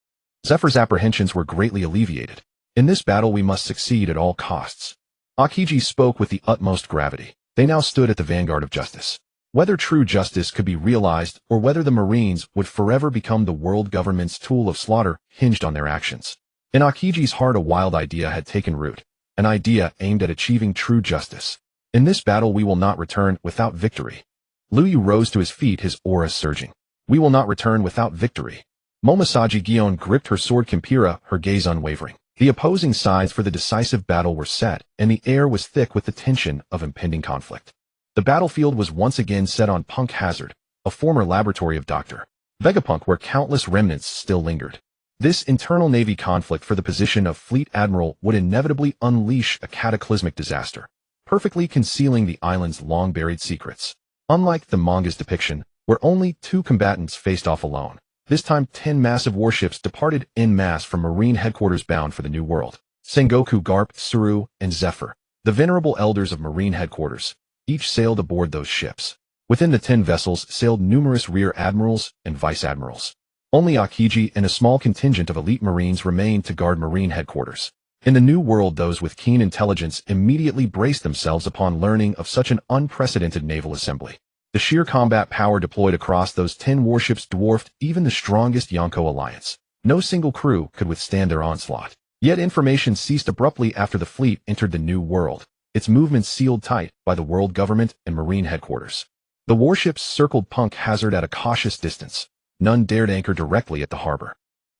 Zephyr's apprehensions were greatly alleviated. "In this battle we must succeed at all costs." Akiji spoke with the utmost gravity. They now stood at the vanguard of justice. Whether true justice could be realized or whether the Marines would forever become the world government's tool of slaughter hinged on their actions. In Akiji's heart, a wild idea had taken root, an idea aimed at achieving true justice. "In this battle we will not return without victory." Liu Yu rose to his feet, his aura surging. "We will not return without victory." Momosaji Gion gripped her sword Kimpira, her gaze unwavering. The opposing sides for the decisive battle were set, and the air was thick with the tension of impending conflict. The battlefield was once again set on Punk Hazard, a former laboratory of Dr. Vegapunk, where countless remnants still lingered. This internal Navy conflict for the position of Fleet Admiral would inevitably unleash a cataclysmic disaster, perfectly concealing the island's long-buried secrets. Unlike the manga's depiction, where only 2 combatants faced off alone, this time 10 massive warships departed en masse from Marine headquarters bound for the New World. Sengoku, Garp, Tsuru, and Zephyr, the venerable elders of Marine headquarters, each sailed aboard those ships. Within the 10 vessels sailed numerous rear admirals and vice admirals. Only Akiji and a small contingent of elite Marines remained to guard Marine headquarters. In the New World, those with keen intelligence immediately braced themselves upon learning of such an unprecedented naval assembly. The sheer combat power deployed across those 10 warships dwarfed even the strongest Yonko alliance. No single crew could withstand their onslaught. Yet information ceased abruptly after the fleet entered the new world, its movements sealed tight by the world government and marine headquarters. The warships circled Punk Hazard at a cautious distance. None dared anchor directly at the harbor.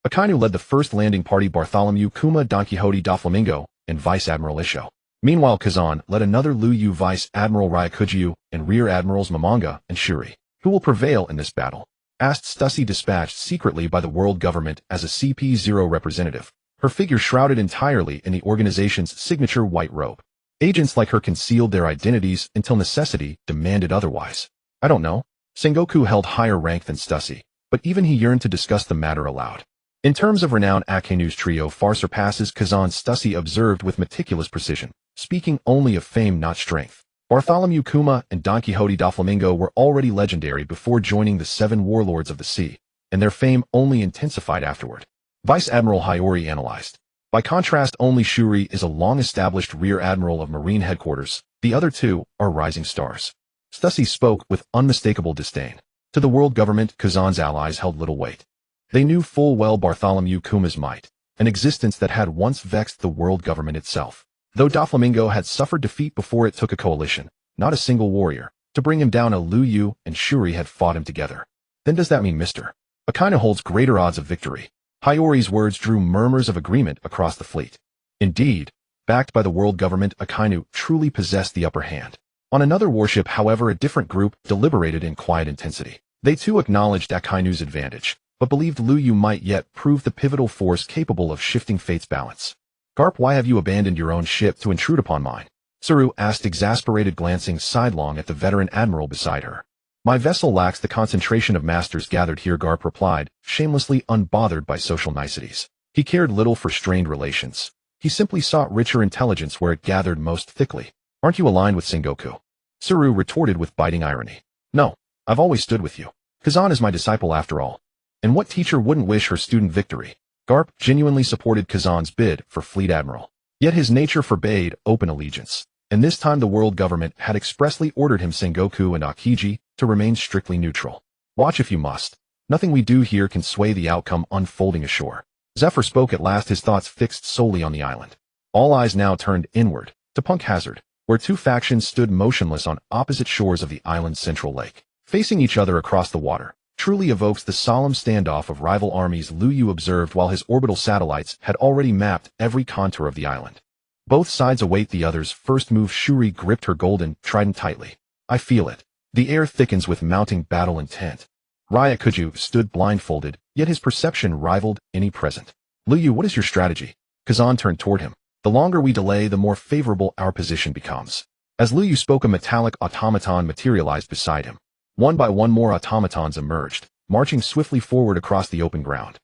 Akainu led the first landing party, Bartholomew Kuma, Don Quixote da Flamingo, and Vice Admiral Isho. Meanwhile, Kazan led another Luyu, Vice Admiral Ryakujiu, and Rear Admirals Mamanga and Shuri. Who will prevail in this battle? Asked Stussy, dispatched secretly by the world government as a CP0 representative, her figure shrouded entirely in the organization's signature white robe. Agents like her concealed their identities until necessity demanded otherwise. I don't know. Sengoku held higher rank than Stussy, but even he yearned to discuss the matter aloud. In terms of renown, Akainu's trio far surpasses Kazan's, Stussy observed with meticulous precision, speaking only of fame, not strength. Bartholomew Kuma and Don Quixote da Flamingo were already legendary before joining the 7 warlords of the sea, and their fame only intensified afterward. Vice Admiral Hiyori analyzed. By contrast, only Shuri is a long-established Rear Admiral of Marine Headquarters. The other two are rising stars. Stussy spoke with unmistakable disdain. To the world government, Kazan's allies held little weight. They knew full well Bartholomew Kuma's might, an existence that had once vexed the world government itself. Though Doflamingo had suffered defeat before it took a coalition, not a single warrior, to bring him down, Luyu and Shuri had fought him together. Then does that mean Mr. Akainu holds greater odds of victory? Hiyori's words drew murmurs of agreement across the fleet. Indeed, backed by the world government, Akainu truly possessed the upper hand. On another warship, however, a different group deliberated in quiet intensity. They too acknowledged Akainu's advantage, but believed Luyu might yet prove the pivotal force capable of shifting fate's balance. Garp, why have you abandoned your own ship to intrude upon mine? Saru asked, exasperated, glancing sidelong at the veteran admiral beside her. My vessel lacks the concentration of masters gathered here, Garp replied, shamelessly unbothered by social niceties. He cared little for strained relations. He simply sought richer intelligence where it gathered most thickly. Aren't you aligned with Sengoku? Saru retorted with biting irony. No, I've always stood with you. Kazan is my disciple after all. And what teacher wouldn't wish her student victory? Garp genuinely supported Kazan's bid for fleet admiral. Yet his nature forbade open allegiance, and this time the world government had expressly ordered him, Sengoku and Akiji, to remain strictly neutral. Watch if you must. Nothing we do here can sway the outcome unfolding ashore. Zephyr spoke at last, his thoughts fixed solely on the island. All eyes now turned inward, to Punk Hazard, where 2 factions stood motionless on opposite shores of the island's central lake, facing each other across the water. Truly evokes the solemn standoff of rival armies, Luyu observed while his orbital satellites had already mapped every contour of the island. Both sides await the other's first move. Shuri gripped her golden trident tightly. I feel it. The air thickens with mounting battle intent. Ryakuju stood blindfolded, yet his perception rivaled any present. Luyu, what is your strategy? Kazan turned toward him. The longer we delay, the more favorable our position becomes. As Luyu spoke, a metallic automaton materialized beside him. One by one more automatons emerged, marching swiftly forward across the open ground.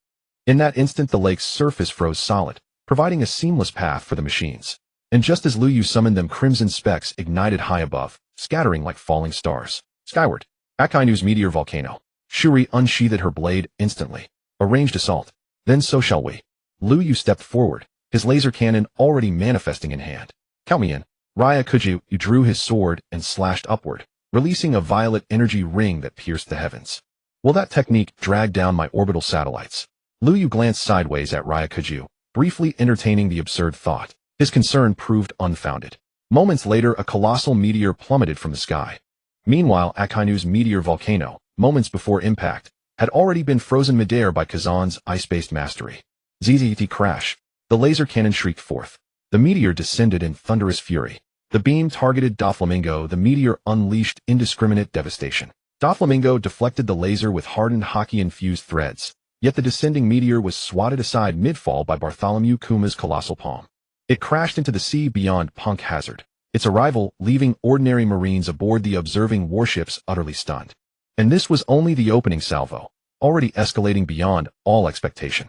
In that instant, the lake's surface froze solid, providing a seamless path for the machines. And just as Luyu summoned them, crimson specks ignited high above, scattering like falling stars. Skyward. Akainu's meteor volcano. Shuri unsheathed her blade instantly. A ranged assault. Then so shall we. Luyu stepped forward, his laser cannon already manifesting in hand. Count me in. Ryakuju drew his sword and slashed upward, releasing a violet energy ring that pierced the heavens. Will that technique drag down my orbital satellites? Luyu glanced sideways at Ryakuju, briefly entertaining the absurd thought. His concern proved unfounded. Moments later, a colossal meteor plummeted from the sky. Meanwhile, Akainu's meteor volcano, moments before impact, had already been frozen midair by Kazan's ice-based mastery. ZZT crash. The laser cannon shrieked forth. The meteor descended in thunderous fury. The beam targeted Doflamingo. The meteor unleashed indiscriminate devastation. Doflamingo deflected the laser with hardened hockey-infused threads, yet the descending meteor was swatted aside mid-fall by Bartholomew Kuma's colossal palm. It crashed into the sea beyond Punk Hazard, its arrival leaving ordinary marines aboard the observing warships utterly stunned. And this was only the opening salvo, already escalating beyond all expectation.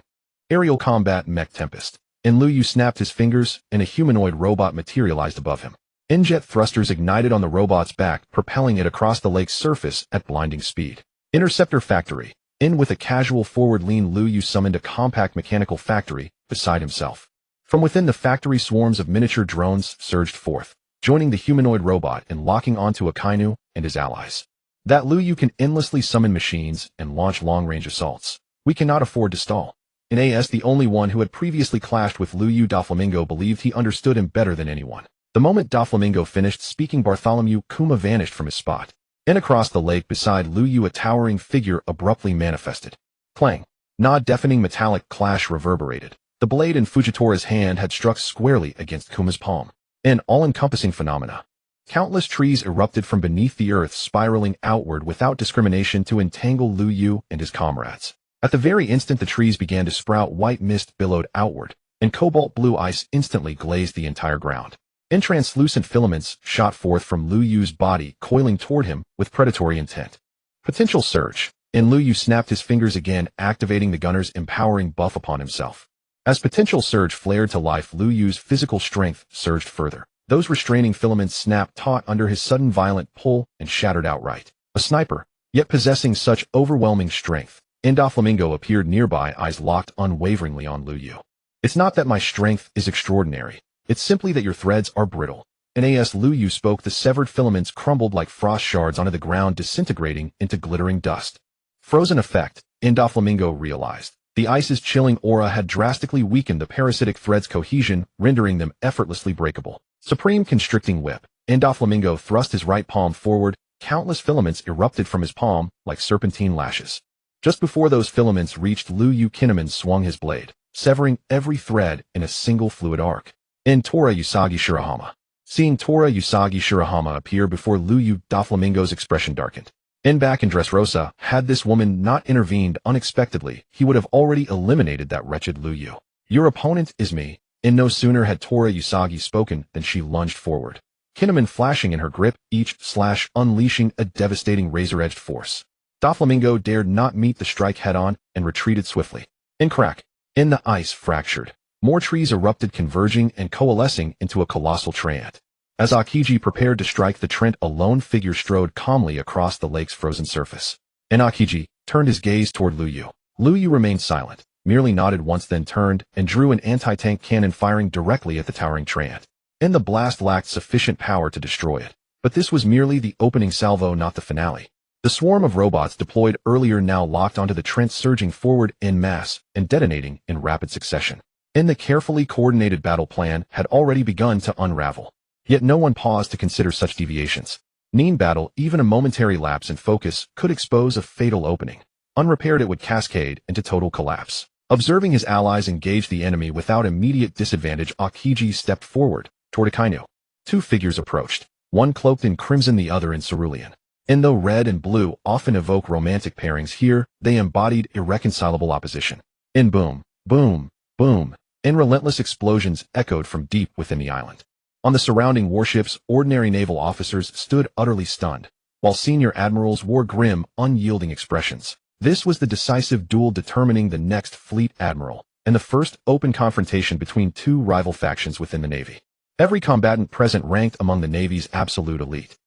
Aerial combat mech tempest. And Luyu snapped his fingers, and a humanoid robot materialized above him. Injet thrusters ignited on the robot's back, propelling it across the lake's surface at blinding speed. Interceptor factory. In with a casual forward lean, Luyu summoned a compact mechanical factory beside himself. From within the factory, swarms of miniature drones surged forth, joining the humanoid robot and locking onto Akainu and his allies. that Lu Yu can endlessly summon machines and launch long-range assaults. We cannot afford to stall. In AS, the only one who had previously clashed with Lu Yu, Doflamingo believed he understood him better than anyone. The moment Doflamingo finished speaking, Bartholomew Kuma vanished from his spot. And across the lake beside Lu Yu, a towering figure abruptly manifested. Clang. A deafening metallic clash reverberated. The blade in Fujitora's hand had struck squarely against Kuma's palm. An all-encompassing phenomena. Countless trees erupted from beneath the earth, spiraling outward without discrimination to entangle Lu Yu and his comrades. At the very instant the trees began to sprout, white mist billowed outward, and cobalt blue ice instantly glazed the entire ground. And translucent filaments shot forth from Lu Yu's body, coiling toward him with predatory intent. Potential surge. And Lu Yu snapped his fingers again, activating the gunner's empowering buff upon himself. As potential surge flared to life, Lu Yu's physical strength surged further. Those restraining filaments snapped taut under his sudden violent pull and shattered outright. A sniper, yet possessing such overwhelming strength. Doflamingo appeared nearby, eyes locked unwaveringly on Lu Yu. It's not that my strength is extraordinary. It's simply that your threads are brittle. As Lu Yu spoke, the severed filaments crumbled like frost shards onto the ground, disintegrating into glittering dust. Frozen effect, Doflamingo realized. The ice's chilling aura had drastically weakened the parasitic threads' cohesion, rendering them effortlessly breakable. Supreme constricting whip. Doflamingo thrust his right palm forward. Countless filaments erupted from his palm like serpentine lashes. Just before those filaments reached Lu Yu, Kinemon swung his blade, severing every thread in a single fluid arc. Tora Usagi Shirahama. Seeing Tora Usagi Shirahama appear before Lu Yu, Doflamingo's expression darkened. Back in Dressrosa, had this woman not intervened unexpectedly, he would have already eliminated that wretched Lu Yu. Your opponent is me. No sooner had Tora Usagi spoken than she lunged forward. Kinemon flashing in her grip, each slash unleashing a devastating razor-edged force. Doflamingo dared not meet the strike head-on and retreated swiftly. Crack. The ice fractured. More trees erupted, converging and coalescing into a colossal triad. As Akiji prepared to strike the Trent, a lone figure strode calmly across the lake's frozen surface. Akiji turned his gaze toward Lu Yu. Lu Yu remained silent, merely nodded once, then turned and drew an anti-tank cannon, firing directly at the towering triad. The blast lacked sufficient power to destroy it. But this was merely the opening salvo, not the finale. The swarm of robots deployed earlier now locked onto the Trent, surging forward en masse and detonating in rapid succession. The carefully coordinated battle plan had already begun to unravel. Yet no one paused to consider such deviations. In battle, even a momentary lapse in focus could expose a fatal opening. Unrepaired, it would cascade into total collapse. Observing his allies engage the enemy without immediate disadvantage, Akiji stepped forward toward Akainu. Two figures approached, one cloaked in crimson, the other in cerulean. Though red and blue often evoke romantic pairings, here they embodied irreconcilable opposition. Boom, boom, boom, and relentless explosions echoed from deep within the island. On the surrounding warships, ordinary naval officers stood utterly stunned, while senior admirals wore grim, unyielding expressions. This was the decisive duel determining the next fleet admiral, and the first open confrontation between two rival factions within the Navy. Every combatant present ranked among the Navy's absolute elite.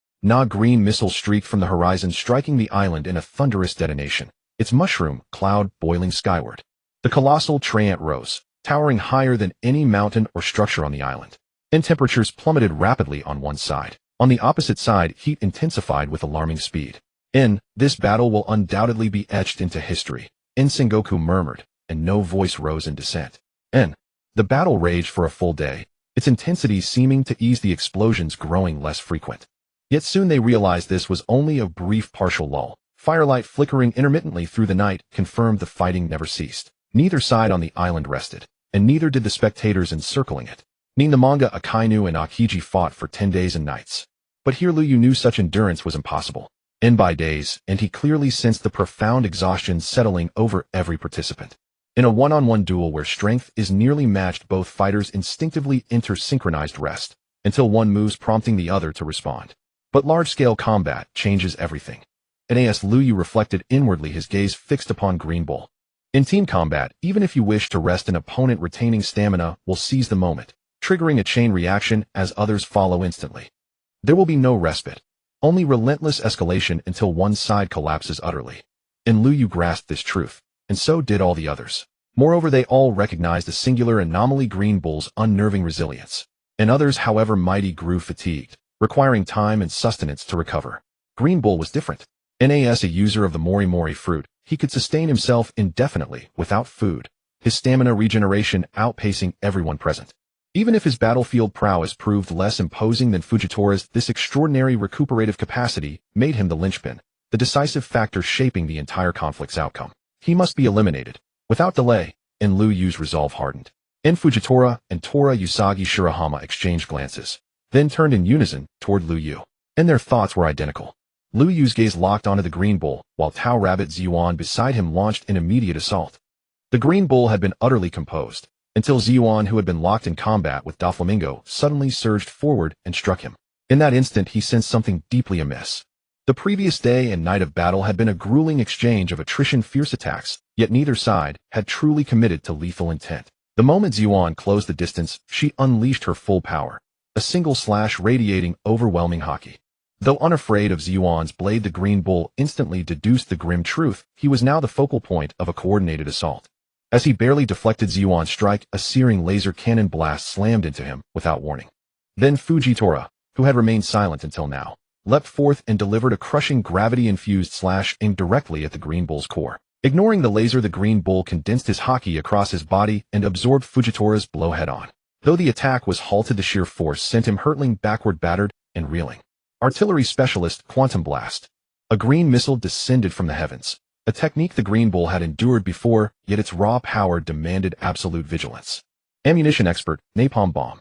Green missile streaked from the horizon, striking the island in a thunderous detonation, its mushroom cloud boiling skyward. The colossal Trant rose, towering higher than any mountain or structure on the island. Temperatures plummeted rapidly on one side. On the opposite side, heat intensified with alarming speed. This battle will undoubtedly be etched into history. Sengoku murmured, and no voice rose in dissent. The battle raged for a full day, its intensity seeming to ease, the explosions growing less frequent. Yet soon they realized this was only a brief partial lull. Firelight flickering intermittently through the night confirmed the fighting never ceased. Neither side on the island rested, and neither did the spectators encircling it. The manga, Akainu and Akiji fought for 10 days and nights. But here Lu Yu knew such endurance was impossible. By days, and he clearly sensed the profound exhaustion settling over every participant. In a one-on-one duel where strength is nearly matched, both fighters instinctively enter synchronized rest, until one moves prompting the other to respond. But large-scale combat changes everything. As Lu Yu reflected inwardly, his gaze fixed upon Green Bull. In team combat, even if you wish to rest, an opponent retaining stamina will seize the moment, triggering a chain reaction as others follow instantly. There will be no respite, only relentless escalation until one side collapses utterly. Lu Yu grasped this truth, and so did all the others. Moreover, they all recognized the singular anomaly: Green Bull's unnerving resilience. Others, however mighty, grew fatigued, requiring time and sustenance to recover. Green Bull was different. As a user of the Mori Mori fruit, he could sustain himself indefinitely without food, his stamina regeneration outpacing everyone present. Even if his battlefield prowess proved less imposing than Fujitora's, this extraordinary recuperative capacity made him the linchpin, the decisive factor shaping the entire conflict's outcome. He must be eliminated, without delay, and Liu Yu's resolve hardened. Fujitora and Tora Usagi Shirahama exchanged glances, then turned in unison toward Liu Yu. And their thoughts were identical. Liu Yu's gaze locked onto the green bull, while Tao Rabbit Ziyuan beside him launched an immediate assault. The green bull had been utterly composed, until Ziyuan, who had been locked in combat with Doflamingo, suddenly surged forward and struck him. In that instant he sensed something deeply amiss. The previous day and night of battle had been a grueling exchange of attrition fierce attacks, yet neither side had truly committed to lethal intent. The moment Ziyuan closed the distance, she unleashed her full power, a single slash radiating overwhelming haki. Though unafraid of Ziyuan's blade, the green bull instantly deduced the grim truth: he was now the focal point of a coordinated assault. As he barely deflected Ziyuan's strike, a searing laser cannon blast slammed into him without warning. Then Fujitora, who had remained silent until now, leapt forth and delivered a crushing gravity-infused slash aimed directly at the green bull's core. Ignoring the laser, the green bull condensed his haki across his body and absorbed Fujitora's blow head-on. Though the attack was halted, the sheer force sent him hurtling backward, battered and reeling. Artillery specialist Quantum Blast. A green missile descended from the heavens. A technique the green bull had endured before, yet its raw power demanded absolute vigilance. Ammunition expert, Napalm Bomb.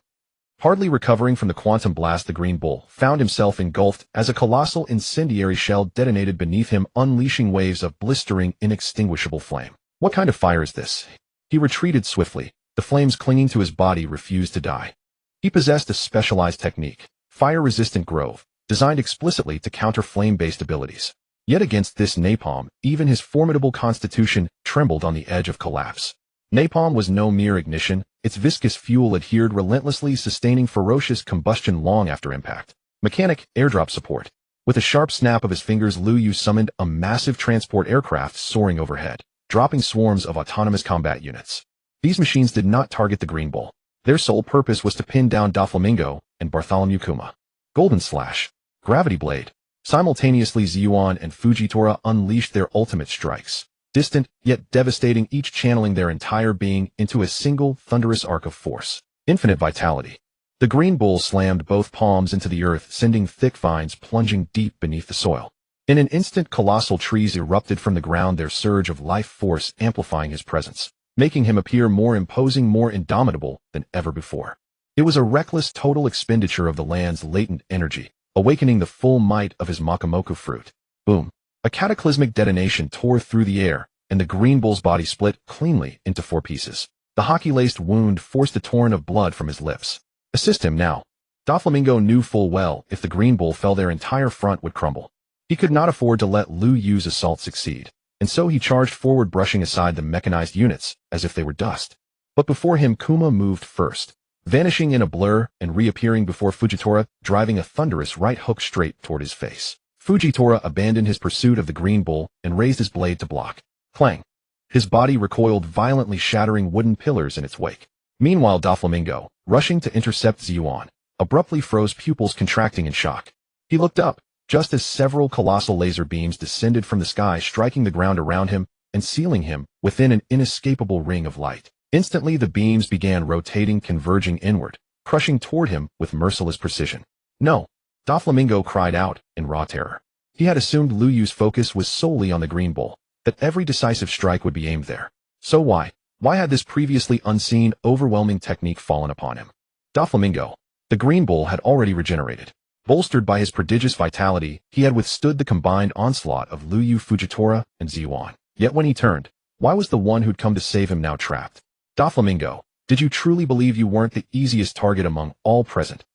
Hardly recovering from the quantum blast, the green bull found himself engulfed as a colossal incendiary shell detonated beneath him, unleashing waves of blistering, inextinguishable flame. What kind of fire is this? He retreated swiftly. The flames clinging to his body refused to die. He possessed a specialized technique, fire-resistant grove, designed explicitly to counter flame-based abilities. Yet against this napalm, even his formidable constitution trembled on the edge of collapse. Napalm was no mere ignition. Its viscous fuel adhered relentlessly, sustaining ferocious combustion long after impact. Mechanic, airdrop support. With a sharp snap of his fingers, Liu Yu summoned a massive transport aircraft soaring overhead, dropping swarms of autonomous combat units. These machines did not target the green bull. Their sole purpose was to pin down Doflamingo and Bartholomew Kuma. Golden Slash. Gravity Blade. Simultaneously, Ziyuan and Fujitora unleashed their ultimate strikes, distant yet devastating, each channeling their entire being into a single thunderous arc of force. Infinite vitality. The green bull slammed both palms into the earth, sending thick vines plunging deep beneath the soil. In an instant, colossal trees erupted from the ground, their surge of life force amplifying his presence, making him appear more imposing, more indomitable than ever before. It was a reckless, total expenditure of the land's latent energy, awakening the full might of his Makamoku fruit. Boom. A cataclysmic detonation tore through the air, and the green bull's body split cleanly into 4 pieces. The hockey-laced wound forced a torrent of blood from his lips. Assist him now. Doflamingo knew full well if the green bull fell, their entire front would crumble. He could not afford to let Liu Yu's assault succeed, and so he charged forward, brushing aside the mechanized units as if they were dust. But before him, Kuma moved first, vanishing in a blur and reappearing before Fujitora, driving a thunderous right hook straight toward his face. Fujitora abandoned his pursuit of the green bull and raised his blade to block. Clang. His body recoiled violently, shattering wooden pillars in its wake. Meanwhile, Doflamingo, rushing to intercept Ziyuan, abruptly froze, pupils contracting in shock. He looked up, just as several colossal laser beams descended from the sky, striking the ground around him and sealing him within an inescapable ring of light. Instantly, the beams began rotating, converging inward, crushing toward him with merciless precision. No! Doflamingo cried out in raw terror. He had assumed Liu Yu's focus was solely on the green bull, that every decisive strike would be aimed there. So why had this previously unseen, overwhelming technique fallen upon him? Doflamingo. The green bull had already regenerated. Bolstered by his prodigious vitality, he had withstood the combined onslaught of Liu Yu, Fujitora, and Ziyuan. Yet when he turned, why was the one who'd come to save him now trapped? Doflamingo, did you truly believe you weren't the easiest target among all present?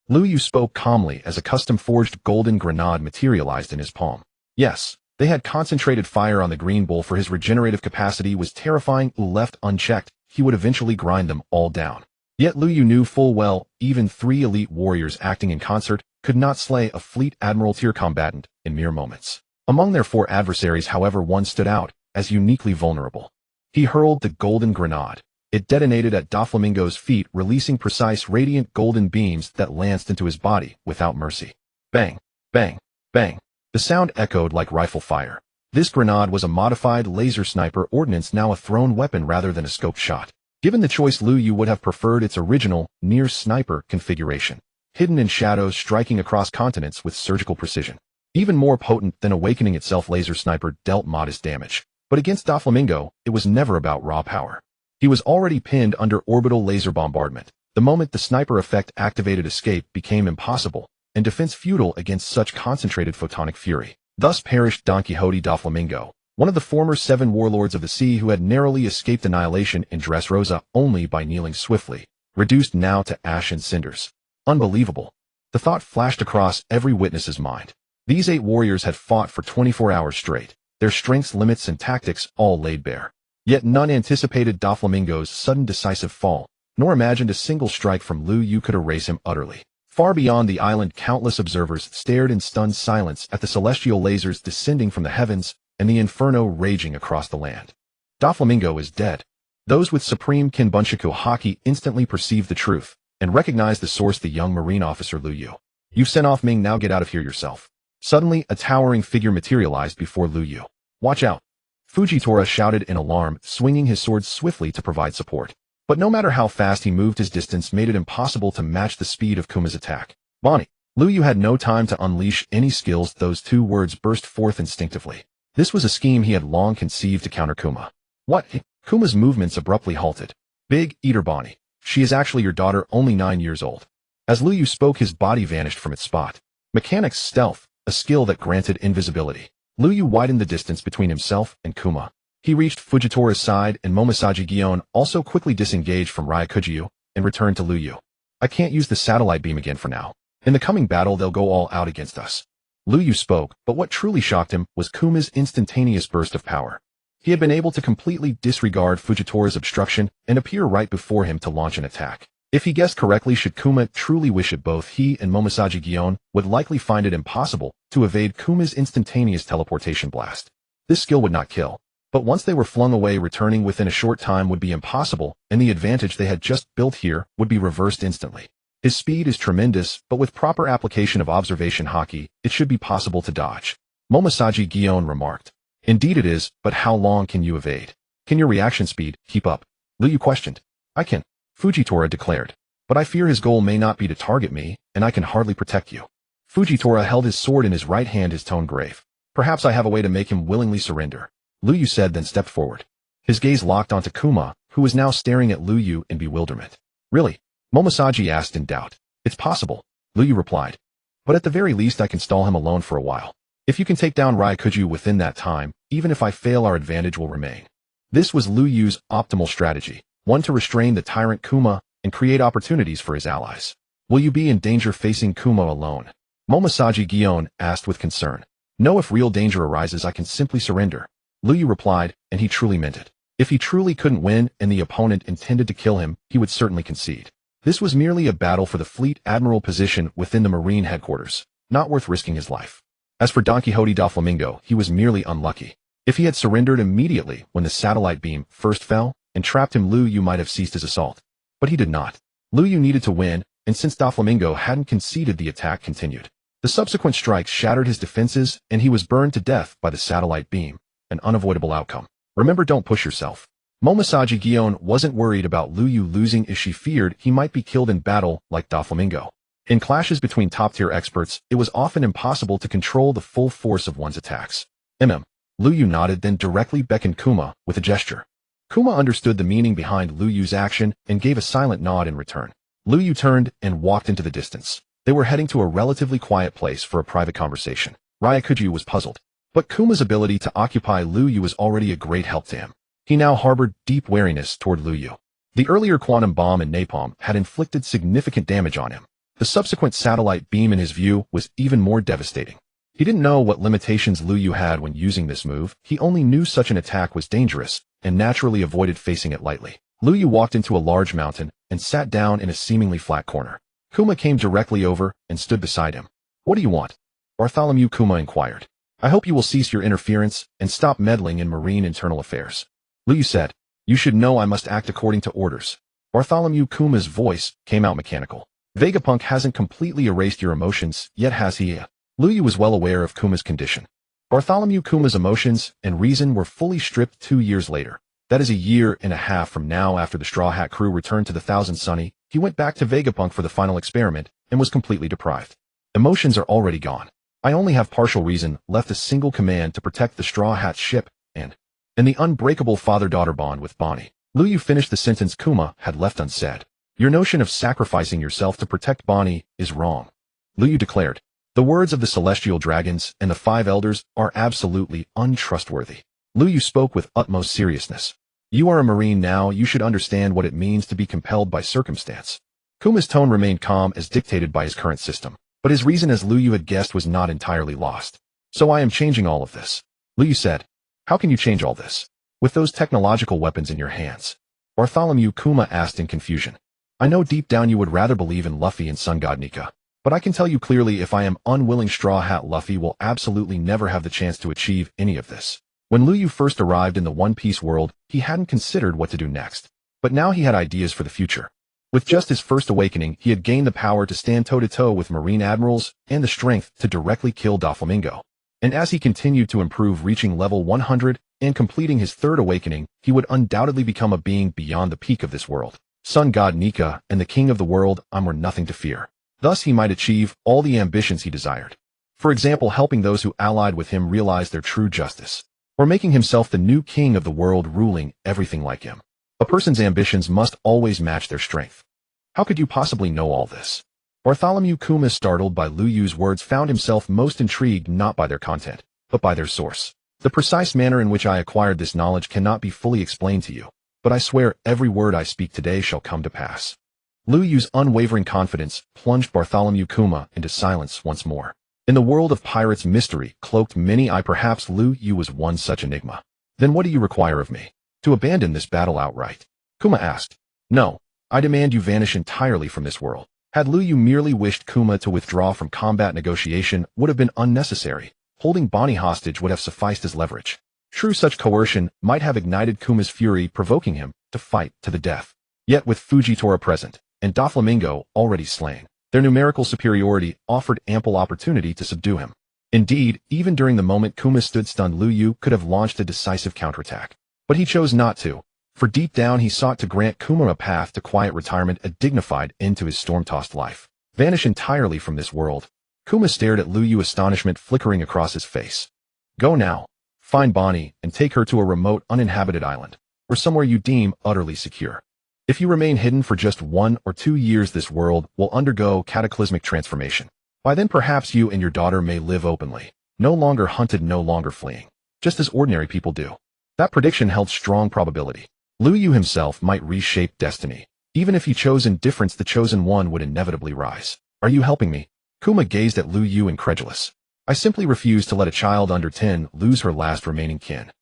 Liu Yu spoke calmly as a custom-forged golden grenade materialized in his palm. Yes, they had concentrated fire on the green bull, for his regenerative capacity was terrifying. Left unchecked, he would eventually grind them all down. Yet Liu Yu knew full well, even 3 elite warriors acting in concert could not slay a fleet admiral-tier combatant in mere moments. Among their 4 adversaries, however, one stood out as uniquely vulnerable. He hurled the golden grenade. It detonated at Doflamingo's feet, releasing precise, radiant golden beams that lanced into his body without mercy. Bang! Bang! Bang! The sound echoed like rifle fire. This grenade was a modified laser sniper ordnance, now a thrown weapon rather than a scoped shot. Given the choice, Lu Yu would have preferred its original, near sniper configuration, hidden in shadows, striking across continents with surgical precision. Even more potent than Awakening itself, laser sniper dealt modest damage. But against Doflamingo, it was never about raw power. He was already pinned under orbital laser bombardment. The moment the sniper effect activated, escape became impossible, and defense futile against such concentrated photonic fury. Thus perished Don Quixote Doflamingo, one of the former 7 warlords of the sea who had narrowly escaped annihilation in Dressrosa only by kneeling swiftly, reduced now to ash and cinders. Unbelievable. The thought flashed across every witness's mind. These 8 warriors had fought for 24 hours straight, their strengths, limits, and tactics all laid bare. Yet none anticipated Doflamingo's sudden decisive fall, nor imagined a single strike from Lu Yu could erase him utterly. Far beyond the island, countless observers stared in stunned silence at the celestial lasers descending from the heavens and the inferno raging across the land. Doflamingo is dead. Those with supreme Kinbunshiku haki instantly perceived the truth and recognized the source, the young marine officer Lu Yu. You've sent off Ming, now get out of here yourself. Suddenly, a towering figure materialized before Lu Yu. Watch out! Fujitora shouted in alarm, swinging his sword swiftly to provide support. But no matter how fast he moved, his distance made it impossible to match the speed of Kuma's attack. Bonnie! Lu Yu had no time to unleash any skills. Those 2 words burst forth instinctively. This was a scheme he had long conceived to counter Kuma. What? Kuma's movements abruptly halted. Big Eater Bonnie. She is actually your daughter, only 9 years old. As Lu Yu spoke, his body vanished from its spot. Mechanics stealth, a skill that granted invisibility. Lu Yu widened the distance between himself and Kuma. He reached Fujitora's side, and Momosaji Gion also quickly disengaged from Ryakujiu and returned to Lu Yu. I can't use the satellite beam again for now. In the coming battle, they'll go all out against us. Lu Yu spoke, but what truly shocked him was Kuma's instantaneous burst of power. He had been able to completely disregard Fujitora's obstruction and appear right before him to launch an attack. If he guessed correctly, should Kuma truly wish it, both he and Momosaji Gion would likely find it impossible to evade Kuma's instantaneous teleportation blast. This skill would not kill, but once they were flung away, returning within a short time would be impossible, and the advantage they had just built here would be reversed instantly. His speed is tremendous, but with proper application of observation haki, it should be possible to dodge. Momosaji Gion remarked. Indeed it is, but how long can you evade? Can your reaction speed keep up? Lu Yu questioned. I can, Fujitora declared. But I fear his goal may not be to target me, and I can hardly protect you. Fujitora held his sword in his right hand, his tone grave. Perhaps I have a way to make him willingly surrender, Lu Yu said, then stepped forward. His gaze locked onto Kuma, who was now staring at Lu Yu in bewilderment. Really? Momosaji asked in doubt. It's possible, Lu Yu replied. But at the very least I can stall him alone for a while. If you can take down Ryakujiu within that time, even if I fail, our advantage will remain. This was Lu Yu's optimal strategy, one to restrain the tyrant Kuma and create opportunities for his allies. Will you be in danger facing Kuma alone? Momosaji Gion asked with concern. No, if real danger arises I can simply surrender, Lu Yu replied, and he truly meant it. If he truly couldn't win and the opponent intended to kill him, he would certainly concede. This was merely a battle for the fleet admiral position within the marine headquarters, not worth risking his life. As for Don Quixote Doflamingo, he was merely unlucky. If he had surrendered immediately when the satellite beam first fell and trapped him, Lu Yu might have ceased his assault. But he did not. Lu Yu needed to win, and since Doflamingo hadn't conceded, the attack continued. The subsequent strikes shattered his defenses, and he was burned to death by the satellite beam, an unavoidable outcome. Remember, don't push yourself. Momosaji Gion wasn't worried about Lu Yu losing, as she feared he might be killed in battle like Doflamingo. In clashes between top-tier experts, it was often impossible to control the full force of one's attacks. Lu Yu nodded, then directly beckoned Kuma with a gesture. Kuma understood the meaning behind Lu Yu's action and gave a silent nod in return. Lu Yu turned and walked into the distance. They were heading to a relatively quiet place for a private conversation. Ryakujiu was puzzled. But Kuma's ability to occupy Lu Yu was already a great help to him. He now harbored deep wariness toward Lu Yu. The earlier quantum bomb and napalm had inflicted significant damage on him. The subsequent satellite beam, in his view, was even more devastating. He didn't know what limitations Lu Yu had when using this move. He only knew such an attack was dangerous and naturally avoided facing it lightly. Lu Yu walked into a large mountain and sat down in a seemingly flat corner. Kuma came directly over and stood beside him. What do you want? Bartholomew, Kuma inquired. I hope you will cease your interference and stop meddling in marine internal affairs, Lu Yu said. You should know I must act according to orders. Bartholomew, Kuma's voice came out mechanical. Vegapunk hasn't completely erased your emotions, yet has he? Lu Yu was well aware of Kuma's condition. Bartholomew Kuma's emotions and reason were fully stripped 2 years later. That is a year and a half from now. After the Straw Hat crew returned to the Thousand Sunny, he went back to Vegapunk for the final experiment and was completely deprived. Emotions are already gone. I only have partial reason left, a single command to protect the Straw Hat ship and the unbreakable father-daughter bond with Bonnie. Lu Yu finished the sentence Kuma had left unsaid. Your notion of sacrificing yourself to protect Bonnie is wrong, Lu Yu declared. The words of the celestial dragons and the 5 elders are absolutely untrustworthy. Lu Yu spoke with utmost seriousness. You are a Marine now, you should understand what it means to be compelled by circumstance. Kuma's tone remained calm as dictated by his current system, but his reason, as Lu Yu had guessed, was not entirely lost. So I am changing all of this, Lu Yu said. How can you change all this? With those technological weapons in your hands? Bartholomew Kuma asked in confusion. I know deep down you would rather believe in Luffy and Sun God Nika. But I can tell you clearly, if I am unwilling, Straw Hat Luffy will absolutely never have the chance to achieve any of this. When Lu Yu first arrived in the One Piece world, he hadn't considered what to do next. But now he had ideas for the future. With just his first awakening, he had gained the power to stand toe-to-toe with Marine admirals and the strength to directly kill Doflamingo. And as he continued to improve, reaching level 100 and completing his third awakening, he would undoubtedly become a being beyond the peak of this world. Sun God Nika and the king of the world were nothing to fear. Thus he might achieve all the ambitions he desired. For example, helping those who allied with him realize their true justice, or making himself the new king of the world, ruling everything like him. A person's ambitions must always match their strength. How could you possibly know all this? Bartholomew Kuma, startled by Lu Yu's words, found himself most intrigued not by their content, but by their source. The precise manner in which I acquired this knowledge cannot be fully explained to you, but I swear every word I speak today shall come to pass. Lu Yu's unwavering confidence plunged Bartholomew Kuma into silence once more. In the world of pirates, mystery cloaked many eyes. Perhaps Lu Yu was one such enigma. Then what do you require of me? To abandon this battle outright? Kuma asked. No, I demand you vanish entirely from this world. Had Lu Yu merely wished Kuma to withdraw from combat, negotiation would have been unnecessary. Holding Bonnie hostage would have sufficed as leverage. True, such coercion might have ignited Kuma's fury, provoking him to fight to the death. Yet with Fujitora present, and Doflamingo already slain, their numerical superiority offered ample opportunity to subdue him. Indeed, even during the moment Kuma stood stunned, Lu Yu could have launched a decisive counterattack. But he chose not to, for deep down he sought to grant Kuma a path to quiet retirement, a dignified end to his storm-tossed life. Vanish entirely from this world. Kuma stared at Lu Yu, astonishment flickering across his face. Go now. Find Bonnie and take her to a remote, uninhabited island, or somewhere you deem utterly secure. If you remain hidden for just 1 or 2 years, this world will undergo cataclysmic transformation. By then perhaps you and your daughter may live openly, no longer hunted, no longer fleeing, just as ordinary people do. That prediction held strong probability. Lu Yu himself might reshape destiny. Even if he chose indifference, the chosen one would inevitably rise. Are you helping me? Kuma gazed at Lu Yu, incredulous. I simply refuse to let a child under 10 lose her last remaining kin.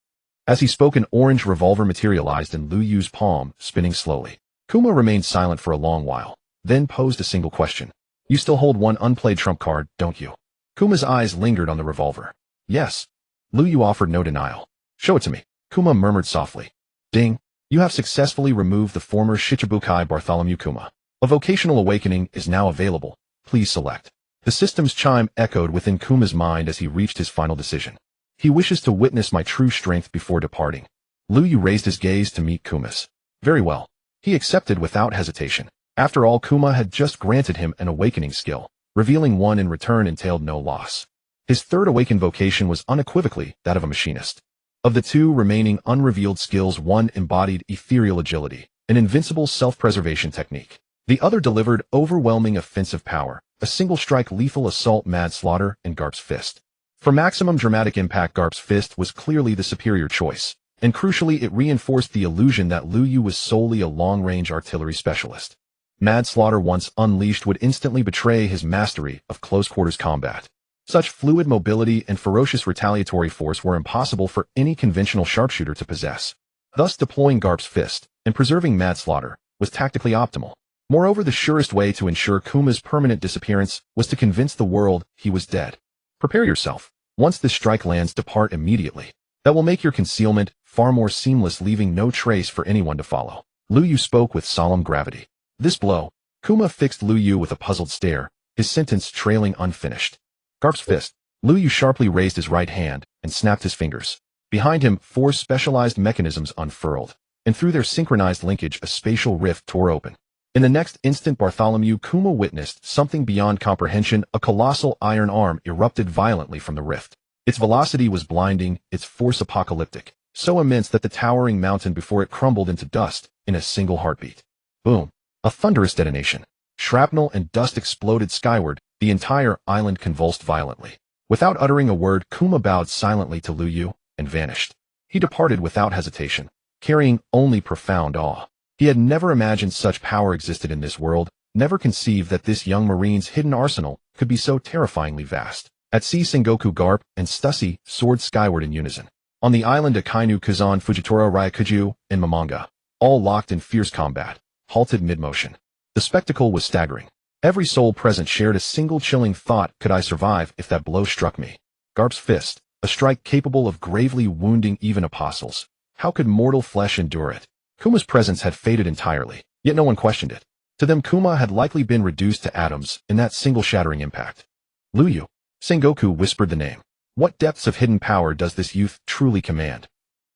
As he spoke, an orange revolver materialized in Lu Yu's palm, spinning slowly. Kuma remained silent for a long while, then posed a single question. You still hold one unplayed trump card, don't you? Kuma's eyes lingered on the revolver. Yes. Lu Yu offered no denial. Show it to me, Kuma murmured softly. Ding. You have successfully removed the former Shichibukai Bartholomew Kuma. A vocational awakening is now available. Please select. The system's chime echoed within Kuma's mind as he reached his final decision. He wishes to witness my true strength before departing. Lu Yu raised his gaze to meet Kuma's. Very well. He accepted without hesitation. After all, Kuma had just granted him an awakening skill. Revealing one in return entailed no loss. His third awakened vocation was unequivocally that of a machinist. Of the 2 remaining unrevealed skills, one embodied ethereal agility, an invincible self-preservation technique. The other delivered overwhelming offensive power, a single-strike lethal assault, mad slaughter, and Garp's Fist. For maximum dramatic impact, Garp's Fist was clearly the superior choice, and crucially it reinforced the illusion that Lu Yu was solely a long-range artillery specialist. Mad Slaughter, once unleashed, would instantly betray his mastery of close-quarters combat. Such fluid mobility and ferocious retaliatory force were impossible for any conventional sharpshooter to possess. Thus, deploying Garp's Fist and preserving Mad Slaughter was tactically optimal. Moreover, the surest way to ensure Kuma's permanent disappearance was to convince the world he was dead. Prepare yourself. Once this strike lands, depart immediately. That will make your concealment far more seamless, leaving no trace for anyone to follow. Lu Yu spoke with solemn gravity. This blow. Kuma fixed Lu Yu with a puzzled stare, his sentence trailing unfinished. Garp's fist. Liu Yu sharply raised his right hand and snapped his fingers. Behind him, 4 specialized mechanisms unfurled, and through their synchronized linkage a spatial rift tore open. In the next instant Bartholomew Kuma witnessed something beyond comprehension. A colossal iron arm erupted violently from the rift. Its velocity was blinding, its force apocalyptic, so immense that the towering mountain before it crumbled into dust in a single heartbeat. Boom! A thunderous detonation. Shrapnel and dust exploded skyward, the entire island convulsed violently. Without uttering a word, Kuma bowed silently to Liu Yu and vanished. He departed without hesitation, carrying only profound awe. He had never imagined such power existed in this world, never conceived that this young marine's hidden arsenal could be so terrifyingly vast. At sea, Sengoku, Garp, and Stussy soared skyward in unison. On the island, Akainu, Kazan, Fujitora, Ryakuju, and Mamanga, all locked in fierce combat, halted mid-motion. The spectacle was staggering. Every soul present shared a single chilling thought: could I survive if that blow struck me? Garp's fist, a strike capable of gravely wounding even apostles. How could mortal flesh endure it? Kuma's presence had faded entirely, yet no one questioned it. To them, Kuma had likely been reduced to atoms in that single shattering impact. Liu Yu. Sengoku whispered the name. What depths of hidden power does this youth truly command?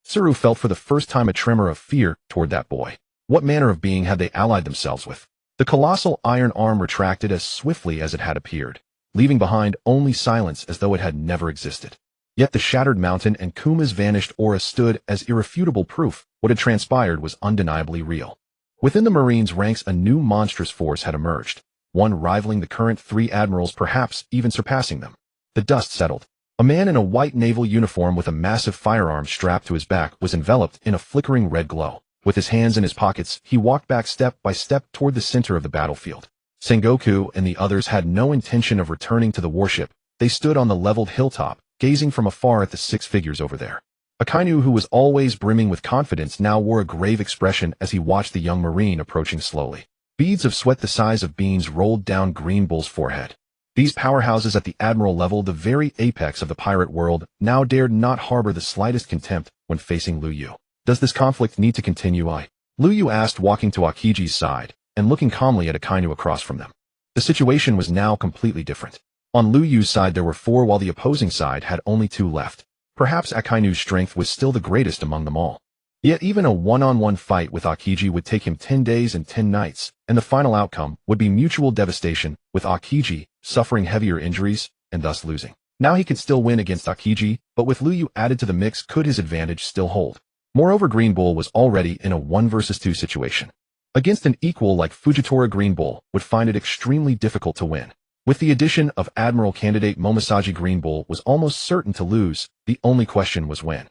Tsuru felt for the first time a tremor of fear toward that boy. What manner of being had they allied themselves with? The colossal iron arm retracted as swiftly as it had appeared, leaving behind only silence as though it had never existed. Yet the shattered mountain and Kuma's vanished aura stood as irrefutable proof. What had transpired was undeniably real. Within the Marines' ranks, a new monstrous force had emerged, one rivaling the current 3 admirals, perhaps even surpassing them. The dust settled. A man in a white naval uniform with a massive firearm strapped to his back was enveloped in a flickering red glow. With his hands in his pockets, he walked back step by step toward the center of the battlefield. Sengoku and the others had no intention of returning to the warship. They stood on the leveled hilltop, gazing from afar at the 6 figures over there. Akainu, who was always brimming with confidence, now wore a grave expression as he watched the young Marine approaching slowly. Beads of sweat the size of beans rolled down Green Bull's forehead. These powerhouses at the admiral level, the very apex of the pirate world, now dared not harbor the slightest contempt when facing Liu Yu. Does this conflict need to continue? Liu Yu asked, walking to Akiji's side and looking calmly at Akainu across from them. The situation was now completely different. On Liu Yu's side there were 4, while the opposing side had only 2 left. Perhaps Akainu's strength was still the greatest among them all. Yet even a one-on-one fight with Akiji would take him 10 days and 10 nights, and the final outcome would be mutual devastation, with Akiji suffering heavier injuries and thus losing. Now he could still win against Akiji, but with Liu Yu added to the mix, could his advantage still hold? Moreover, Green Bull was already in a 1 versus 2 situation. Against an equal like Fujitora, Green Bull would find it extremely difficult to win. With the addition of Admiral candidate Momosaji, Green Bull was almost certain to lose. The only question was when.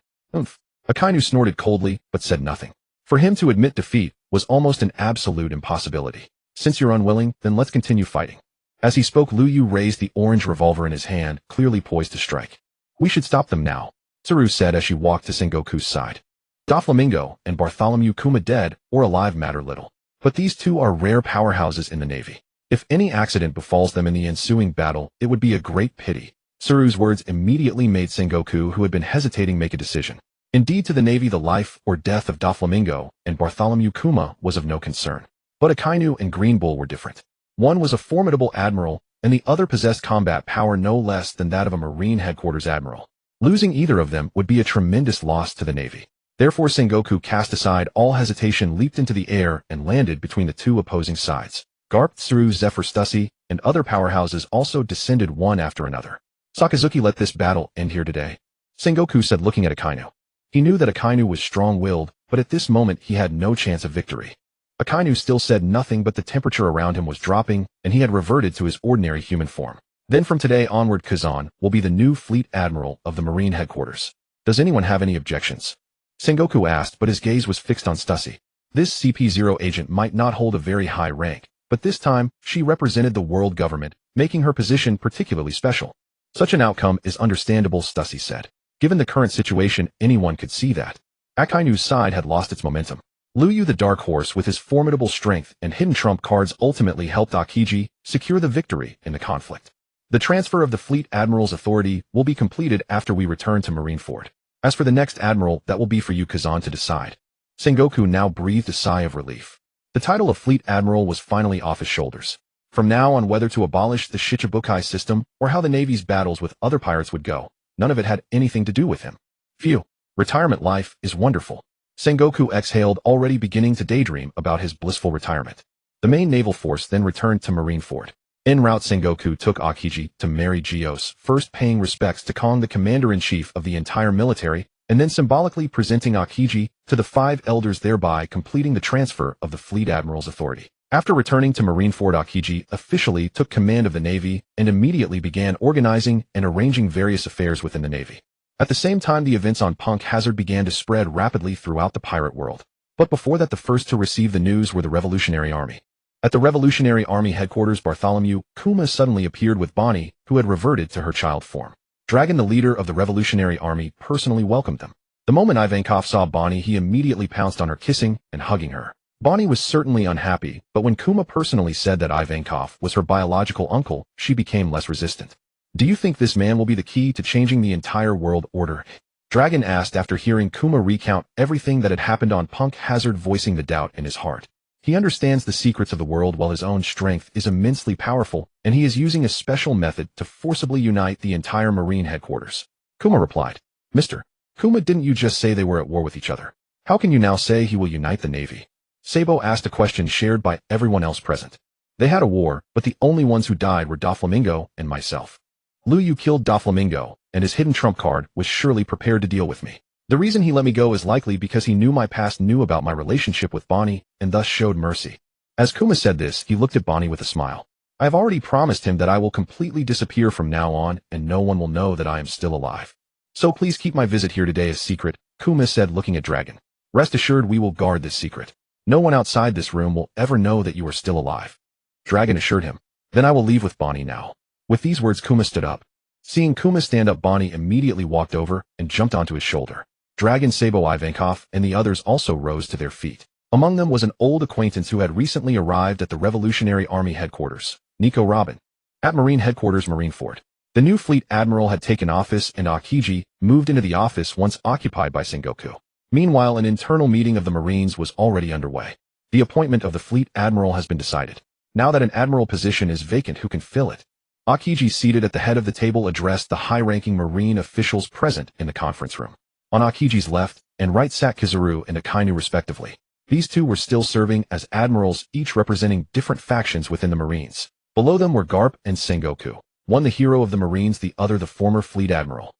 Akainu snorted coldly, but said nothing. For him to admit defeat was almost an absolute impossibility. Since you're unwilling, then let's continue fighting. As he spoke, Liu Yu raised the orange revolver in his hand, clearly poised to strike. We should stop them now, Tsuru said as she walked to Sengoku's side. Doflamingo and Bartholomew Kuma, dead or alive, matter little. But these 2 are rare powerhouses in the Navy. If any accident befalls them in the ensuing battle, it would be a great pity. Tsuru's words immediately made Sengoku, who had been hesitating, make a decision. Indeed, to the Navy, the life or death of Doflamingo and Bartholomew Kuma was of no concern. But Akainu and Green Bull were different. One was a formidable admiral, and the other possessed combat power no less than that of a Marine headquarters admiral. Losing either of them would be a tremendous loss to the Navy. Therefore, Sengoku cast aside all hesitation, leaped into the air, and landed between the 2 opposing sides. Garp, Tsuru, Zephyr, Stussy, and other powerhouses also descended one after another. Sakazuki, let this battle end here today, Sengoku said, looking at Akainu. He knew that Akainu was strong-willed, but at this moment he had no chance of victory. Akainu still said nothing, but the temperature around him was dropping, and he had reverted to his ordinary human form. Then from today onward, Kazan will be the new fleet admiral of the Marine headquarters. Does anyone have any objections? Sengoku asked, but his gaze was fixed on Stussy. This CP0 agent might not hold a very high rank, but this time, she represented the world government, making her position particularly special. Such an outcome is understandable, Stussy said. Given the current situation, anyone could see that. Akainu's side had lost its momentum. Liu Yu, the Dark Horse, with his formidable strength and hidden trump cards, ultimately helped Akiji secure the victory in the conflict. The transfer of the fleet admiral's authority will be completed after we return to Marineford. As for the next admiral, that will be for you, Kazan, to decide. Sengoku now breathed a sigh of relief. The title of Fleet Admiral was finally off his shoulders. From now on, whether to abolish the Shichibukai system or how the Navy's battles with other pirates would go, none of it had anything to do with him. Phew, retirement life is wonderful. Sengoku exhaled, already beginning to daydream about his blissful retirement. The main naval force then returned to Marineford. En route, Sengoku took Akiji to Mary Gios, first paying respects to Kong, the commander-in-chief of the entire military, and then symbolically presenting Akiji to the 5 elders, thereby completing the transfer of the fleet admiral's authority. After returning to Marineford, Akiji officially took command of the Navy and immediately began organizing and arranging various affairs within the Navy. At the same time, the events on Punk Hazard began to spread rapidly throughout the pirate world. But before that, the first to receive the news were the Revolutionary Army. At the Revolutionary Army headquarters, Bartholomew Kuma suddenly appeared with Bonnie, who had reverted to her child form. Dragon, the leader of the Revolutionary Army, personally welcomed them. The moment Ivankov saw Bonnie, he immediately pounced on her, kissing and hugging her. Bonnie was certainly unhappy, but when Kuma personally said that Ivankov was her biological uncle, she became less resistant. "Do you think this man will be the key to changing the entire world order?" Dragon asked after hearing Kuma recount everything that had happened on Punk Hazard, voicing the doubt in his heart. He understands the secrets of the world while his own strength is immensely powerful, and he is using a special method to forcibly unite the entire Marine headquarters. Kuma replied, "Mr. Kuma, didn't you just say they were at war with each other? How can you now say he will unite the Navy?" Sabo asked a question shared by everyone else present. They had a war, but the only ones who died were Doflamingo and myself. Liu Yu killed Doflamingo, and his hidden trump card was surely prepared to deal with me. The reason he let me go is likely because he knew my past, knew about my relationship with Bonnie, and thus showed mercy. As Kuma said this, he looked at Bonnie with a smile. "I have already promised him that I will completely disappear from now on, and no one will know that I am still alive. So please keep my visit here today a secret," Kuma said, looking at Dragon. "Rest assured, we will guard this secret. No one outside this room will ever know that you are still alive." Dragon assured him. "Then I will leave with Bonnie now." With these words, Kuma stood up. Seeing Kuma stand up, Bonnie immediately walked over and jumped onto his shoulder. Dragon, Sabo, Ivankov, and the others also rose to their feet. Among them was an old acquaintance who had recently arrived at the Revolutionary Army headquarters, Nico Robin. At Marine headquarters, Marineford, the new fleet admiral had taken office, and Akiji moved into the office once occupied by Sengoku. Meanwhile, an internal meeting of the Marines was already underway. The appointment of the fleet admiral has been decided. Now that an admiral position is vacant, who can fill it? Akiji, seated at the head of the table, addressed the high-ranking Marine officials present in the conference room. On Akiji's left and right sat Kizaru and Akainu respectively. These two were still serving as admirals, each representing different factions within the Marines. Below them were Garp and Sengoku, one the hero of the Marines, the other the former fleet admiral.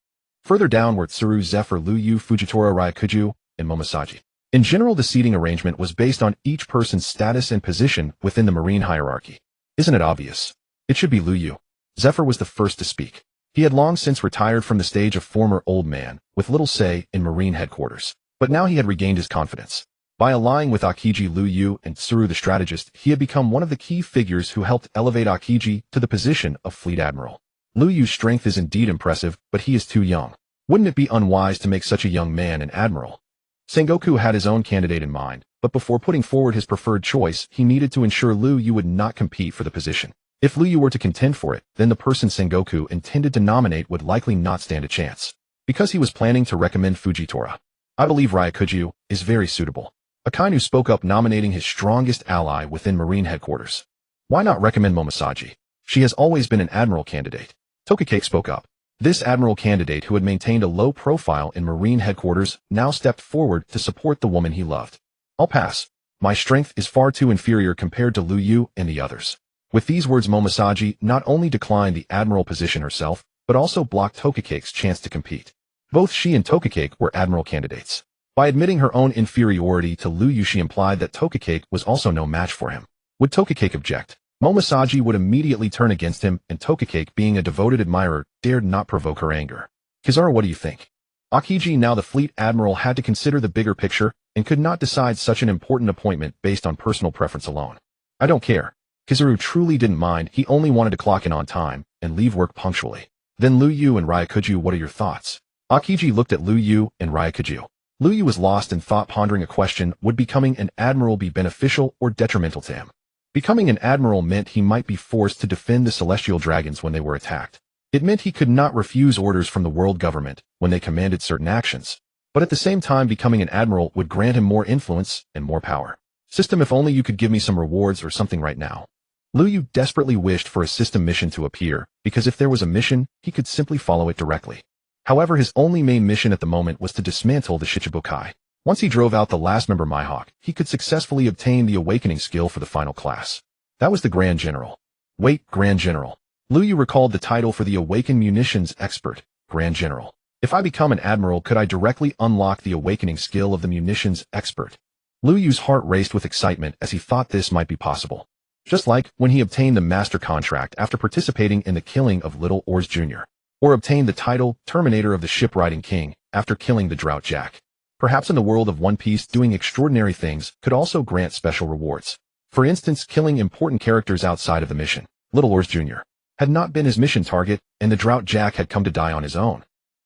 Further down were Tsuru, Zephyr, Liu Yu, Fujitora, Ryakuju, and Momosaji. In general, the seating arrangement was based on each person's status and position within the Marine hierarchy. Isn't it obvious? It should be Liu Yu. Zephyr was the first to speak. He had long since retired from the stage of former old man, with little say in Marine headquarters. But now he had regained his confidence. By allying with Akiji, Liu Yu, and Tsuru the strategist, he had become one of the key figures who helped elevate Akiji to the position of fleet admiral. Liu Yu's strength is indeed impressive, but he is too young. Wouldn't it be unwise to make such a young man an admiral? Sengoku had his own candidate in mind, but before putting forward his preferred choice, he needed to ensure Liu Yu would not compete for the position. If Liu Yu were to contend for it, then the person Sengoku intended to nominate would likely not stand a chance. Because he was planning to recommend Fujitora. "I believe Ryakuju is very suitable." Akainu spoke up, nominating his strongest ally within Marine headquarters. "Why not recommend Momosaji? She has always been an admiral candidate." Tokicake spoke up. This admiral candidate, who had maintained a low profile in Marine headquarters, now stepped forward to support the woman he loved. "I'll pass. My strength is far too inferior compared to Liu Yu and the others." With these words, Momosaji not only declined the admiral position herself, but also blocked Tokicake's chance to compete. Both she and Tokicake were admiral candidates. By admitting her own inferiority to Liu Yu, she implied that Tokicake was also no match for him. Would Tokicake object? Momosaji would immediately turn against him, and Tokicake, being a devoted admirer, dared not provoke her anger. "Kizaru, what do you think?" Akiji, now the fleet admiral, had to consider the bigger picture and could not decide such an important appointment based on personal preference alone. "I don't care." Kizaru truly didn't mind, he only wanted to clock in on time and leave work punctually. "Then Liu Yu and Ryakuju, what are your thoughts?" Akiji looked at Liu Yu and Ryakuju. Liu Yu was lost in thought, pondering a question: would becoming an admiral be beneficial or detrimental to him? Becoming an admiral meant he might be forced to defend the celestial dragons when they were attacked. It meant he could not refuse orders from the world government when they commanded certain actions. But at the same time, becoming an admiral would grant him more influence and more power. "System, if only you could give me some rewards or something right now." Liu Yu desperately wished for a system mission to appear, because if there was a mission, he could simply follow it directly. However, his only main mission at the moment was to dismantle the Shichibukai. Once he drove out the last member Mihawk, he could successfully obtain the awakening skill for the final class. That was the Grand General. Wait, Grand General. Liu Yu recalled the title for the awakened munitions expert, Grand General. If I become an admiral, could I directly unlock the awakening skill of the munitions expert? Liu Yu's heart raced with excitement as he thought this might be possible. Just like when he obtained the master contract after participating in the killing of Little Ors Jr., or obtained the title Terminator of the Shipwriting King after killing the Drought Jack. Perhaps in the world of One Piece, doing extraordinary things could also grant special rewards. For instance, killing important characters outside of the mission. Little Ors Jr. had not been his mission target, and the Drought Jack had come to die on his own.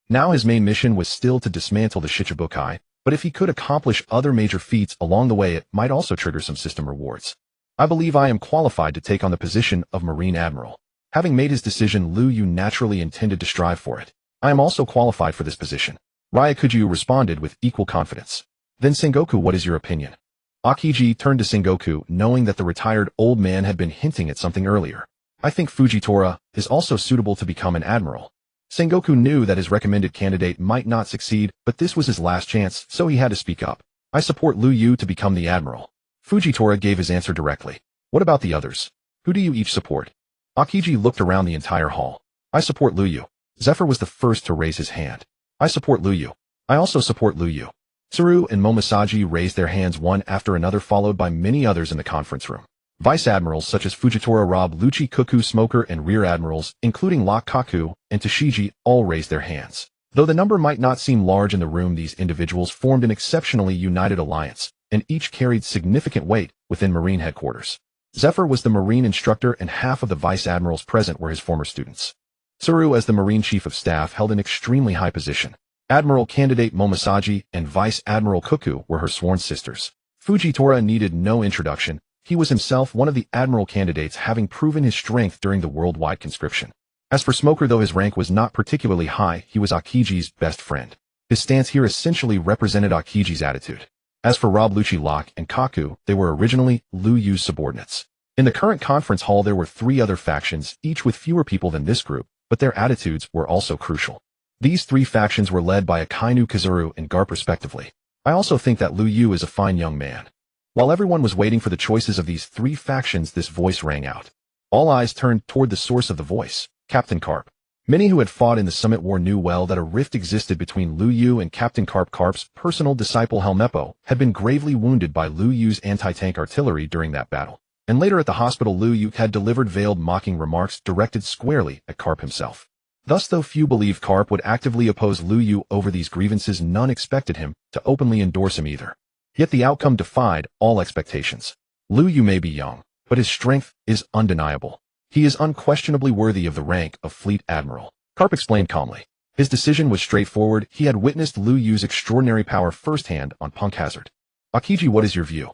Now his main mission was still to dismantle the Shichibukai, but if he could accomplish other major feats along the way, it might also trigger some system rewards. I believe I am qualified to take on the position of Marine Admiral. Having made his decision, Liu Yu naturally intended to strive for it. I am also qualified for this position. Ryakuju responded with equal confidence. Then Sengoku, what is your opinion? Akiji turned to Sengoku, knowing that the retired old man had been hinting at something earlier. I think Fujitora is also suitable to become an admiral. Sengoku knew that his recommended candidate might not succeed, but this was his last chance, so he had to speak up. I support Liu Yu to become the admiral. Fujitora gave his answer directly. What about the others? Who do you each support? Akiji looked around the entire hall. I support Liu Yu. Zephyr was the first to raise his hand. I support Liu Yu. I also support Liu Yu. Tsuru and Momosaji raised their hands one after another, followed by many others in the conference room. Vice admirals such as Fujitora, Rob, Lucci, Kuku, Smoker, and rear admirals, including Lock Kaku and Tashiji, all raised their hands. Though the number might not seem large in the room, these individuals formed an exceptionally united alliance, and each carried significant weight within Marine headquarters. Zephyr was the Marine instructor, and half of the vice admirals present were his former students. Tsuru, as the Marine chief of staff, held an extremely high position. Admiral candidate Momosaji and Vice Admiral Kuku were her sworn sisters. Fujitora needed no introduction. He was himself one of the admiral candidates, having proven his strength during the worldwide conscription. As for Smoker, though his rank was not particularly high, he was Akiji's best friend. His stance here essentially represented Akiji's attitude. As for Rob, Lucci, Locke, and Kaku, they were originally Liu Yu's subordinates. In the current conference hall there were 3 other factions, each with fewer people than this group, but their attitudes were also crucial. These 3 factions were led by Akainu, Kazuru, and Garp respectively. I also think that Liu Yu is a fine young man. While everyone was waiting for the choices of these 3 factions, this voice rang out. All eyes turned toward the source of the voice, Captain Karp. Many who had fought in the Summit War knew well that a rift existed between Liu Yu and Captain Karp. Karp's personal disciple Helmeppo had been gravely wounded by Liu Yu's anti-tank artillery during that battle. And later at the hospital, Liu Yu had delivered veiled mocking remarks directed squarely at Karp himself. Thus, though few believed Karp would actively oppose Liu Yu over these grievances, none expected him to openly endorse him either. Yet the outcome defied all expectations. Liu Yu may be young, but his strength is undeniable. He is unquestionably worthy of the rank of Fleet Admiral. Karp explained calmly. His decision was straightforward. He had witnessed Liu Yu's extraordinary power firsthand on Punk Hazard. Akiji, what is your view?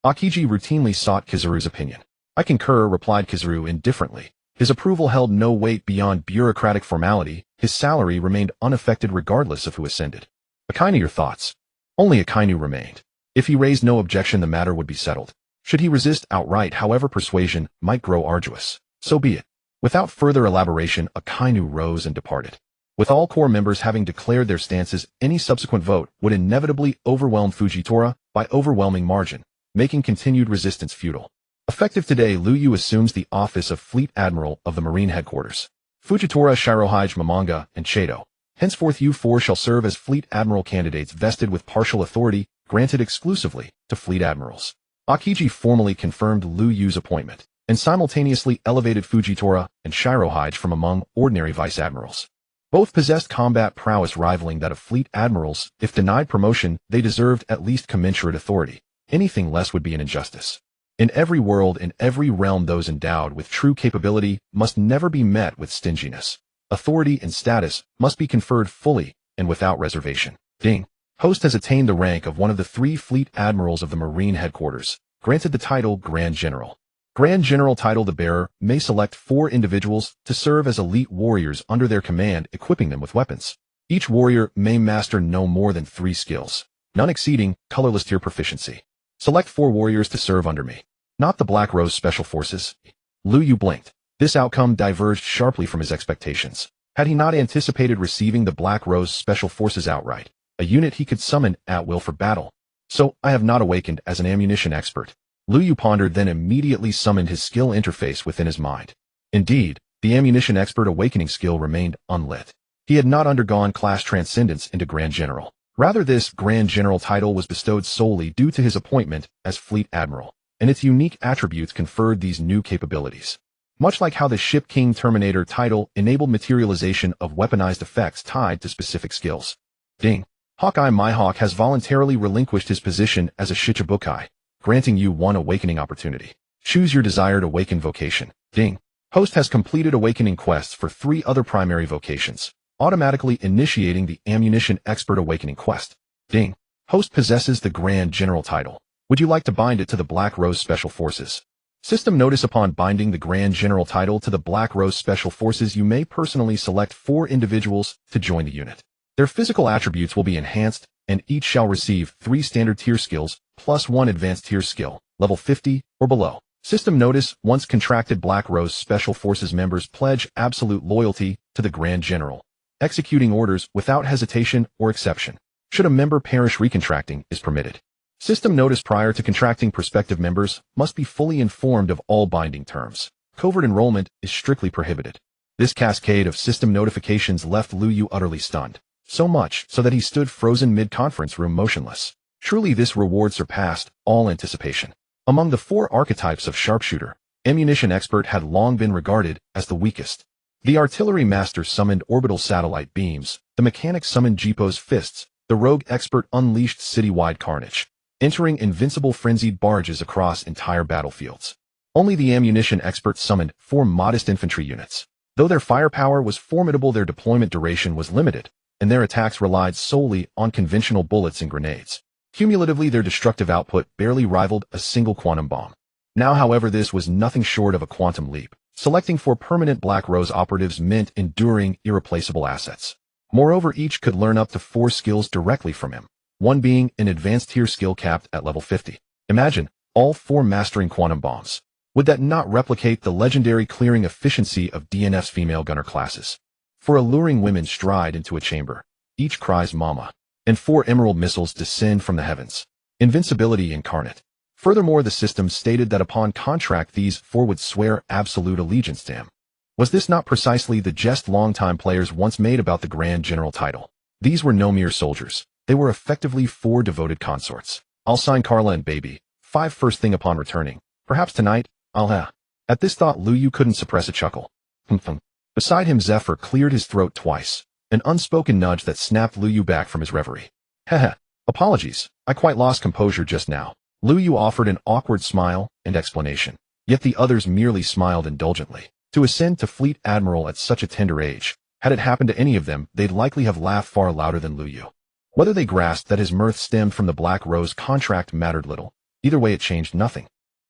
Akiji routinely sought Kizaru's opinion. I concur, replied Kizaru indifferently. His approval held no weight beyond bureaucratic formality. His salary remained unaffected regardless of who ascended. Akainu, your thoughts? Only Akainu remained. If he raised no objection, the matter would be settled. Should he resist outright, however, persuasion might grow arduous. So be it. Without further elaboration, Akainu rose and departed. With all core members having declared their stances, any subsequent vote would inevitably overwhelm Fujitora by overwhelming margin, making continued resistance futile. Effective today, Liu Yu assumes the office of Fleet Admiral of the Marine Headquarters. Fujitora, Shirohige, Momonga, and Chado. Henceforth you 4 shall serve as Fleet Admiral candidates, vested with partial authority, granted exclusively to Fleet Admirals. Akiji formally confirmed Liu Yu's appointment, and simultaneously elevated Fujitora and Shirohige from among ordinary Vice Admirals. Both possessed combat prowess rivaling that of Fleet Admirals. If denied promotion, they deserved at least commensurate authority. Anything less would be an injustice. In every world, in every realm, those endowed with true capability must never be met with stinginess. Authority and status must be conferred fully and without reservation. Ding. Host has attained the rank of one of the 3 Fleet Admirals of the Marine Headquarters, granted the title Grand General. Grand General title, the bearer may select 4 individuals to serve as elite warriors under their command, equipping them with weapons. Each warrior may master no more than 3 skills, none exceeding colorless tier proficiency. Select 4 warriors to serve under me. Not the Black Rose Special Forces. Lu Yu blinked. This outcome diverged sharply from his expectations. Had he not anticipated receiving the Black Rose Special Forces outright, a unit he could summon at will for battle? So, I have not awakened as an ammunition expert. Lu Yu pondered, then immediately summoned his skill interface within his mind. Indeed, the ammunition expert awakening skill remained unlit. He had not undergone class transcendence into Grand General. Rather, this Grand General title was bestowed solely due to his appointment as Fleet Admiral, and its unique attributes conferred these new capabilities. Much like how the Ship King Terminator title enabled materialization of weaponized effects tied to specific skills. Ding. Hawkeye Mihawk has voluntarily relinquished his position as a Shichibukai, granting you one awakening opportunity. Choose your desired awaken vocation. Ding. Host has completed awakening quests for 3 other primary vocations, automatically initiating the Ammunition Expert Awakening quest. Ding. Host possesses the Grand General title. Would you like to bind it to the Black Rose Special Forces? System notice: upon binding the Grand General title to the Black Rose Special Forces, you may personally select 4 individuals to join the unit. Their physical attributes will be enhanced, and each shall receive 3 standard tier skills, plus 1 advanced tier skill, level 50 or below. System notice: once contracted, Black Rose Special Forces members pledge absolute loyalty to the Grand General, executing orders without hesitation or exception. Should a member perish, recontracting is permitted. System notice: prior to contracting, prospective members must be fully informed of all binding terms. Covert enrollment is strictly prohibited. This cascade of system notifications left Lu Yu utterly stunned, so much so that he stood frozen mid-conference room motionless. Truly, this reward surpassed all anticipation. Among the 4 archetypes of sharpshooter, Ammunition Expert had long been regarded as the weakest. The Artillery Master summoned orbital satellite beams, the Mechanic summoned Jipo's fists, the Rogue Expert unleashed citywide carnage, entering invincible frenzied barges across entire battlefields. Only the Ammunition Expert summoned 4 modest infantry units. Though their firepower was formidable, their deployment duration was limited, and their attacks relied solely on conventional bullets and grenades. Cumulatively, their destructive output barely rivaled a single quantum bomb. Now, however, this was nothing short of a quantum leap. Selecting 4 permanent Black Rose operatives meant enduring, irreplaceable assets. Moreover, each could learn up to 4 skills directly from him, one being an advanced tier skill capped at level 50. Imagine, all 4 mastering quantum bombs. Would that not replicate the legendary clearing efficiency of DNF's female gunner classes? 4 alluring women stride into a chamber. Each cries mama, and 4 emerald missiles descend from the heavens. Invincibility incarnate. Furthermore, the system stated that upon contract, these 4 would swear absolute allegiance to him. Was this not precisely the jest longtime players once made about the Grand General title? These were no mere soldiers. They were effectively 4 devoted consorts. I'll sign Carla and baby 5 first thing upon returning. Perhaps tonight, I'll ha. At this thought, Lu Yu couldn't suppress a chuckle. Beside him, Zephyr cleared his throat twice, an unspoken nudge that snapped Lu Yu back from his reverie. Heh. Apologies, I quite lost composure just now. Lu Yu offered an awkward smile and explanation, yet the others merely smiled indulgently. To ascend to Fleet Admiral at such a tender age, had it happened to any of them, they'd likely have laughed far louder than Lu Yu. Whether they grasped that his mirth stemmed from the Black Rose contract mattered little. Either way, it changed nothing.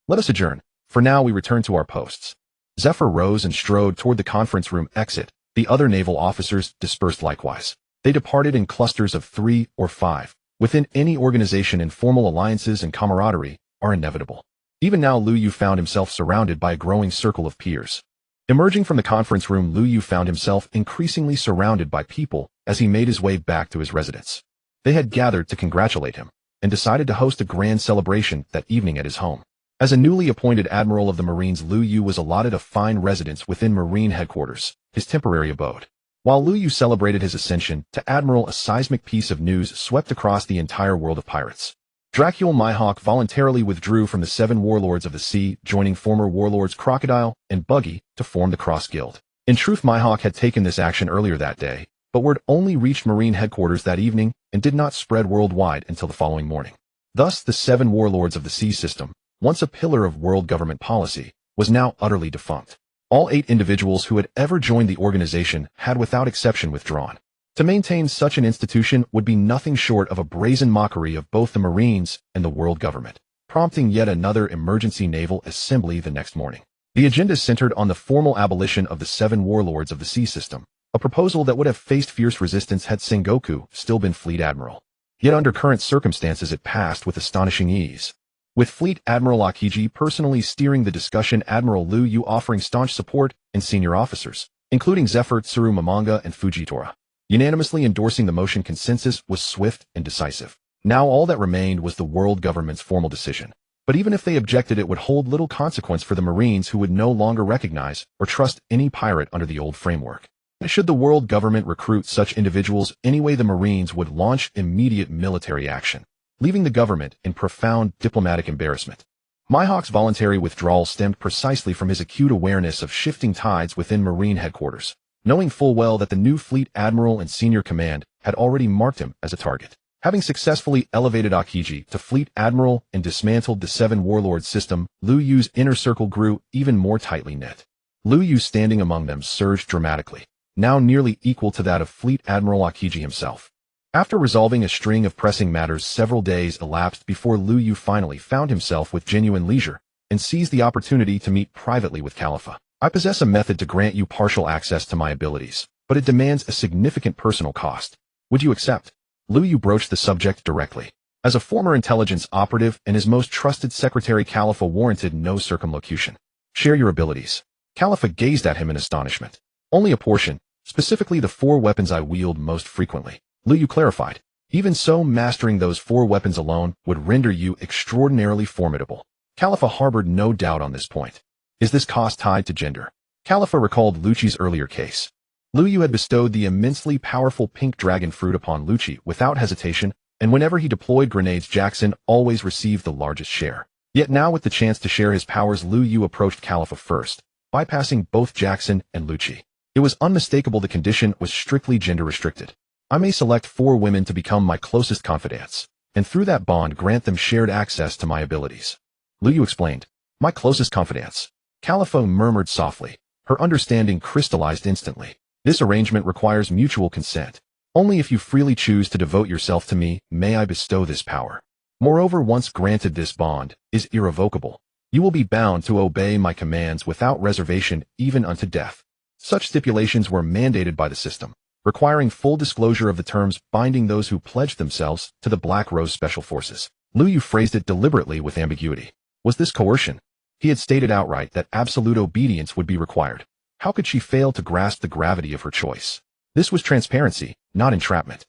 Let us adjourn. For now, we return to our posts. Zephyr rose and strode toward the conference room exit. The other naval officers dispersed likewise. They departed in clusters of 3 or 5. Within any organization, informal alliances and camaraderie are inevitable. Even now, Lu Yu found himself surrounded by a growing circle of peers. Emerging from the conference room, Lu Yu found himself increasingly surrounded by people as he made his way back to his residence. They had gathered to congratulate him and decided to host a grand celebration that evening at his home. As a newly appointed Admiral of the Marines, Lu Yu was allotted a fine residence within Marine headquarters, his temporary abode. While Lu Yu celebrated his ascension to Admiral, a seismic piece of news swept across the entire world of pirates. Dracule Mihawk voluntarily withdrew from the 7 Warlords of the Sea, joining former Warlords Crocodile and Buggy to form the Cross Guild. In truth, Mihawk had taken this action earlier that day, but word only reached Marine headquarters that evening and did not spread worldwide until the following morning. Thus, the 7 Warlords of the Sea system, once a pillar of world government policy, was now utterly defunct. All 8 individuals who had ever joined the organization had without exception withdrawn. To maintain such an institution would be nothing short of a brazen mockery of both the Marines and the world government, prompting yet another emergency naval assembly the next morning. The agenda centered on the formal abolition of the 7 Warlords of the Sea system, a proposal that would have faced fierce resistance had Sengoku still been Fleet Admiral. Yet under current circumstances it passed with astonishing ease. With Fleet Admiral Akiji personally steering the discussion, Admiral Liu Yu offering staunch support, and senior officers, including Zephyr, Tsuru Mamanga, and Fujitora, unanimously endorsing the motion. Consensus was swift and decisive. Now all that remained was the world government's formal decision. But even if they objected, it would hold little consequence for the Marines, who would no longer recognize or trust any pirate under the old framework. Should the world government recruit such individuals anyway, the Marines would launch immediate military action, leaving the government in profound diplomatic embarrassment. Mihawk's voluntary withdrawal stemmed precisely from his acute awareness of shifting tides within Marine headquarters, knowing full well that the new fleet admiral and senior command had already marked him as a target. Having successfully elevated Akiji to fleet admiral and dismantled the Seven Warlords system, Liu Yu's inner circle grew even more tightly knit. Liu Yu standing among them surged dramatically, now nearly equal to that of Fleet Admiral Akiji himself. After resolving a string of pressing matters, several days elapsed before Liu Yu finally found himself with genuine leisure and seized the opportunity to meet privately with Khalifa. I possess a method to grant you partial access to my abilities, but it demands a significant personal cost. Would you accept? Liu Yu broached the subject directly. As a former intelligence operative and his most trusted secretary, Khalifa warranted no circumlocution. Share your abilities. Khalifa gazed at him in astonishment. Only a portion, specifically the 4 weapons I wield most frequently. Liu Yu clarified. Even so, mastering those 4 weapons alone would render you extraordinarily formidable. Khalifa harbored no doubt on this point. Is this cost tied to gender? Khalifa recalled Lucci's earlier case. Liu Yu had bestowed the immensely powerful pink dragon fruit upon Lucci without hesitation, and whenever he deployed grenades, Jackson always received the largest share. Yet now, with the chance to share his powers, Liu Yu approached Khalifa first, bypassing both Jackson and Lucci. It was unmistakable the condition was strictly gender-restricted. I may select 4 women to become my closest confidants, and through that bond grant them shared access to my abilities. Liu Yu explained. My closest confidants. Khalifa murmured softly. Her understanding crystallized instantly. This arrangement requires mutual consent. Only if you freely choose to devote yourself to me may I bestow this power. Moreover, once granted, this bond is irrevocable. You will be bound to obey my commands without reservation, even unto death. Such stipulations were mandated by the system, requiring full disclosure of the terms binding those who pledged themselves to the Black Rose Special Forces. Liu Yu phrased it deliberately with ambiguity. Was this coercion? He had stated outright that absolute obedience would be required. How could she fail to grasp the gravity of her choice? This was transparency, not entrapment.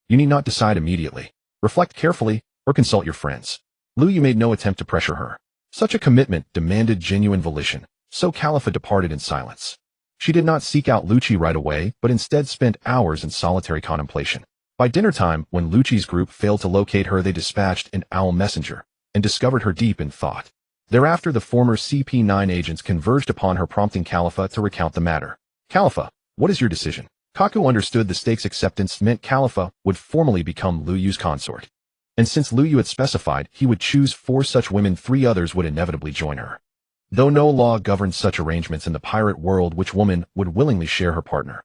You need not decide immediately. Reflect carefully, or consult your friends. Liu Yu made no attempt to pressure her. Such a commitment demanded genuine volition, so Khalifa departed in silence. She did not seek out Lucci right away, but instead spent hours in solitary contemplation. By dinner time, when Lucci's group failed to locate her, they dispatched an owl messenger and discovered her deep in thought. Thereafter, the former CP9 agents converged upon her, prompting Khalifa to recount the matter. Khalifa, what is your decision? Kaku understood the stakes. Acceptance meant Khalifa would formally become Liu Yu's consort. And since Liu Yu had specified he would choose 4 such women, 3 others would inevitably join her. Though no law governed such arrangements in the pirate world, which woman would willingly share her partner?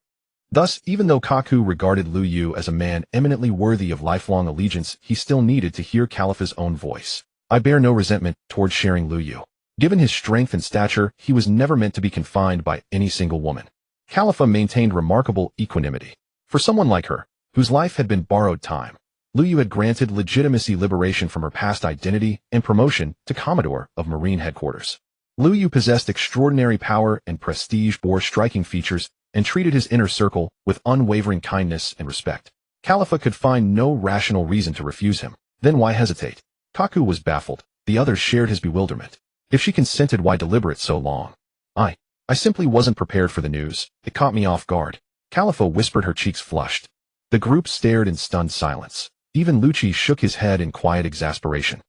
Thus, even though Kaku regarded Liu Yu as a man eminently worthy of lifelong allegiance, he still needed to hear Khalifa's own voice. I bear no resentment towards sharing Liu Yu. Given his strength and stature, he was never meant to be confined by any single woman. Khalifa maintained remarkable equanimity. For someone like her, whose life had been borrowed time, Liu Yu had granted legitimacy, liberation from her past identity, and promotion to Commodore of Marine Headquarters. Liu Yu possessed extraordinary power and prestige, bore striking features, and treated his inner circle with unwavering kindness and respect. Khalifa could find no rational reason to refuse him. Then why hesitate? Kaku was baffled. The others shared his bewilderment. If she consented, why deliberate so long? I simply wasn't prepared for the news. It caught me off guard. Khalifa whispered, her cheeks flushed. The group stared in stunned silence. Even Lucci shook his head in quiet exasperation.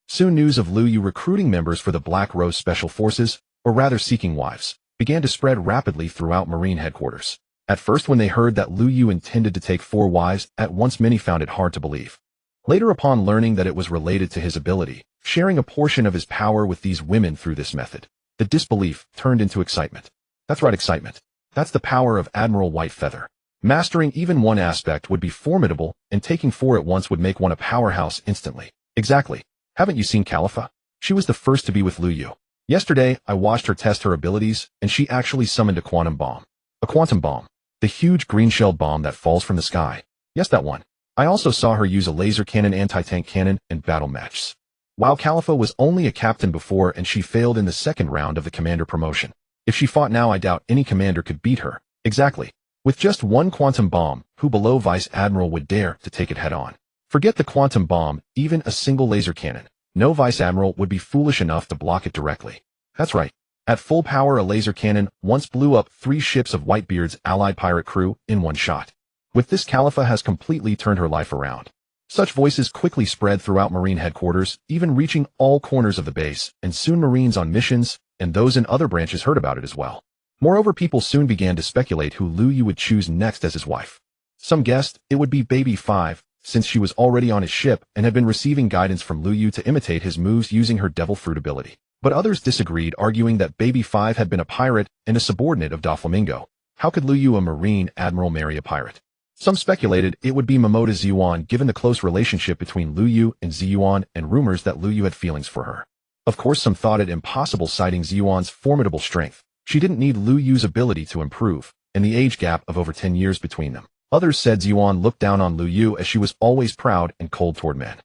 Soon news of Liu Yu recruiting members for the Black Rose Special Forces, or rather seeking wives, began to spread rapidly throughout Marine headquarters. At first, when they heard that Liu Yu intended to take 4 wives, at once many found it hard to believe. Later, upon learning that it was related to his ability, sharing a portion of his power with these women through this method, the disbelief turned into excitement. That's right, excitement. That's the power of Admiral Whitefeather. Mastering even one aspect would be formidable, and taking 4 at once would make one a powerhouse instantly. Exactly. Haven't you seen Khalifa? She was the first to be with Liu Yu. Yesterday, I watched her test her abilities, and she actually summoned a quantum bomb. A quantum bomb. The huge green-shelled bomb that falls from the sky. Yes, that one. I also saw her use a laser cannon, anti-tank cannon, and battle matches. While Khalifa was only a captain before and she failed in the second round of the commander promotion. If she fought now, I doubt any commander could beat her. Exactly. With just one quantum bomb, who below Vice Admiral would dare to take it head-on? Forget the quantum bomb, even a single laser cannon. No Vice Admiral would be foolish enough to block it directly. That's right. At full power, a laser cannon once blew up 3 ships of Whitebeard's allied pirate crew in one shot. With this, Khalifa has completely turned her life around. Such voices quickly spread throughout Marine headquarters, even reaching all corners of the base, and soon Marines on missions and those in other branches heard about it as well. Moreover, people soon began to speculate who Lu Yu would choose next as his wife. Some guessed it would be Baby 5, since she was already on his ship and had been receiving guidance from Lu Yu to imitate his moves using her devil fruit ability. But others disagreed, arguing that Baby 5 had been a pirate and a subordinate of Doflamingo. How could Lu Yu, a Marine admiral, marry a pirate? Some speculated it would be Momoda Ziyuan, given the close relationship between Lu Yu and Ziyuan and rumors that Lu Yu had feelings for her. Of course, some thought it impossible, citing Ziyuan's formidable strength. She didn't need Lu Yu's ability to improve, and the age gap of over 10 years between them. Others said Ziyuan looked down on Lu Yu as she was always proud and cold toward men.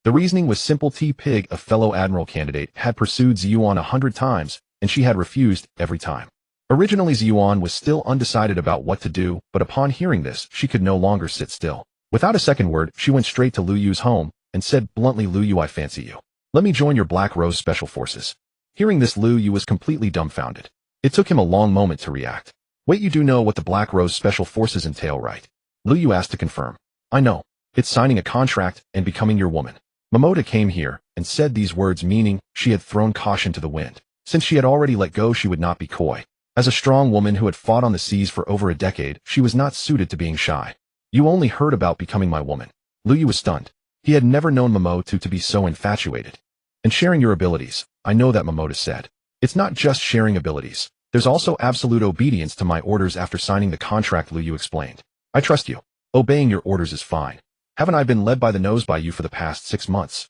The reasoning was simple. T-Pig, a fellow admiral candidate, had pursued Ziyuan 100 times, and she had refused every time. Originally, Ziyuan was still undecided about what to do, but upon hearing this, she could no longer sit still. Without a second word, she went straight to Lu Yu's home and said bluntly, "Lu Yu, I fancy you. Let me join your Black Rose Special Forces." Hearing this, Lu Yu was completely dumbfounded. It took him a long moment to react. "Wait, you do know what the Black Rose Special Forces entail, right?" Lu Yu asked to confirm. "I know. It's signing a contract and becoming your woman." Momoda came here and said these words, meaning she had thrown caution to the wind. Since she had already let go, she would not be coy. As a strong woman who had fought on the seas for over a decade, she was not suited to being shy. "You only heard about becoming my woman." Lu Yu was stunned. He had never known Momoda to be so infatuated. "And sharing your abilities." "I know that," Momoda said. "It's not just sharing abilities. There's also absolute obedience to my orders after signing the contract," Lu Yu explained. "I trust you. Obeying your orders is fine. Haven't I been led by the nose by you for the past 6 months?"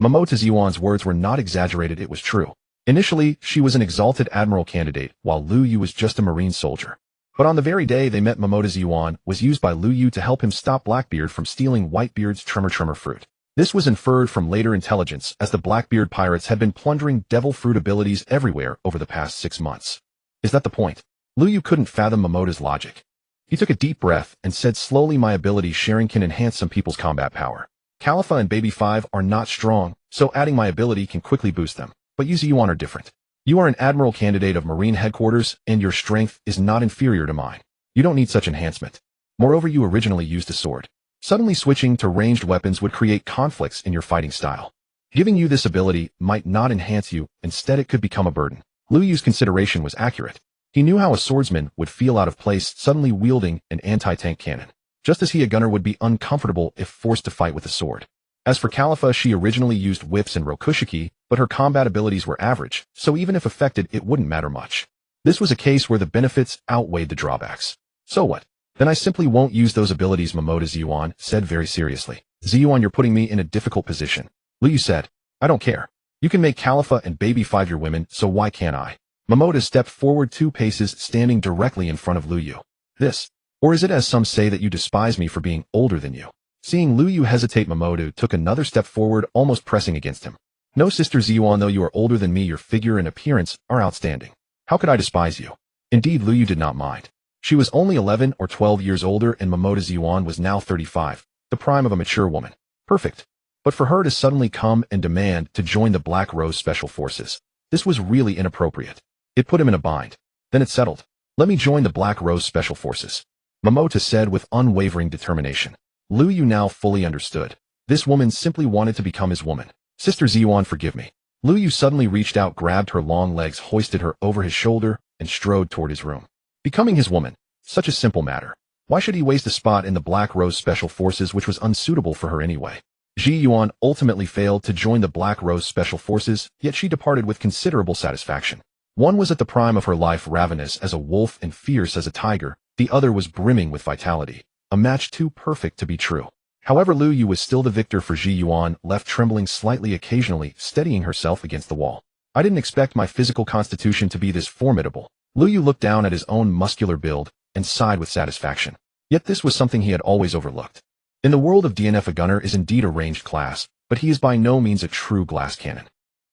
Momoda Ziyuan's words were not exaggerated, it was true. Initially, she was an exalted admiral candidate, while Lu Yu was just a Marine soldier. But on the very day they met, Momoda Ziyuan was used by Lu Yu to help him stop Blackbeard from stealing Whitebeard's tremor fruit. This was inferred from later intelligence, as the Blackbeard pirates had been plundering devil fruit abilities everywhere over the past 6 months. "Is that the point?" Lu Yu couldn't fathom Momoda's logic. He took a deep breath and said slowly, "My ability sharing can enhance some people's combat power. Khalifa and Baby 5 are not strong, so adding my ability can quickly boost them. But you Ziyuan are different. You are an admiral candidate of Marine headquarters, and your strength is not inferior to mine. You don't need such enhancement. Moreover, you originally used a sword. Suddenly switching to ranged weapons would create conflicts in your fighting style. Giving you this ability might not enhance you, instead it could become a burden." Lu Yu's consideration was accurate. He knew how a swordsman would feel out of place suddenly wielding an anti-tank cannon, just as a gunner would be uncomfortable if forced to fight with a sword. As for Khalifa, she originally used whips and rokushiki, but her combat abilities were average, so even if affected, it wouldn't matter much. This was a case where the benefits outweighed the drawbacks. "So what? Then I simply won't use those abilities," Momoda Ziyuan said very seriously. "Ziyuan, you're putting me in a difficult position." Lu Yu said, "I don't care. You can make Khalifa and Baby 5 your women, so why can't I?" Momoda stepped forward 2 paces, standing directly in front of Lu Yu. "This? Or is it as some say that you despise me for being older than you?" Seeing Lu Yu hesitate, Momoda took another step forward, almost pressing against him. "No, Sister Ziyuan, though you are older than me, your figure and appearance are outstanding. How could I despise you?" Indeed, Lu Yu did not mind. She was only 11 or 12 years older, and Momoda Ziyuan was now 35, the prime of a mature woman. Perfect. But for her to suddenly come and demand to join the Black Rose Special Forces, this was really inappropriate. It put him in a bind. Then it settled. "Let me join the Black Rose Special Forces," Momoda said with unwavering determination. Lu Yu now fully understood. This woman simply wanted to become his woman. "Sister Ziyuan, forgive me." Lu Yu suddenly reached out, grabbed her long legs, hoisted her over his shoulder, and strode toward his room. Becoming his woman. Such a simple matter. Why should he waste a spot in the Black Rose Special Forces, which was unsuitable for her anyway? Ziyuan ultimately failed to join the Black Rose Special Forces, yet she departed with considerable satisfaction. One was at the prime of her life, ravenous as a wolf and fierce as a tiger. The other was brimming with vitality. A match too perfect to be true. However, Lu Yu was still the victor, for Ziyuan left trembling slightly, occasionally steadying herself against the wall. "I didn't expect my physical constitution to be this formidable." Lu Yu looked down at his own muscular build and sighed with satisfaction. Yet this was something he had always overlooked. In the world of DNF, a gunner is indeed a ranged class, but he is by no means a true glass cannon.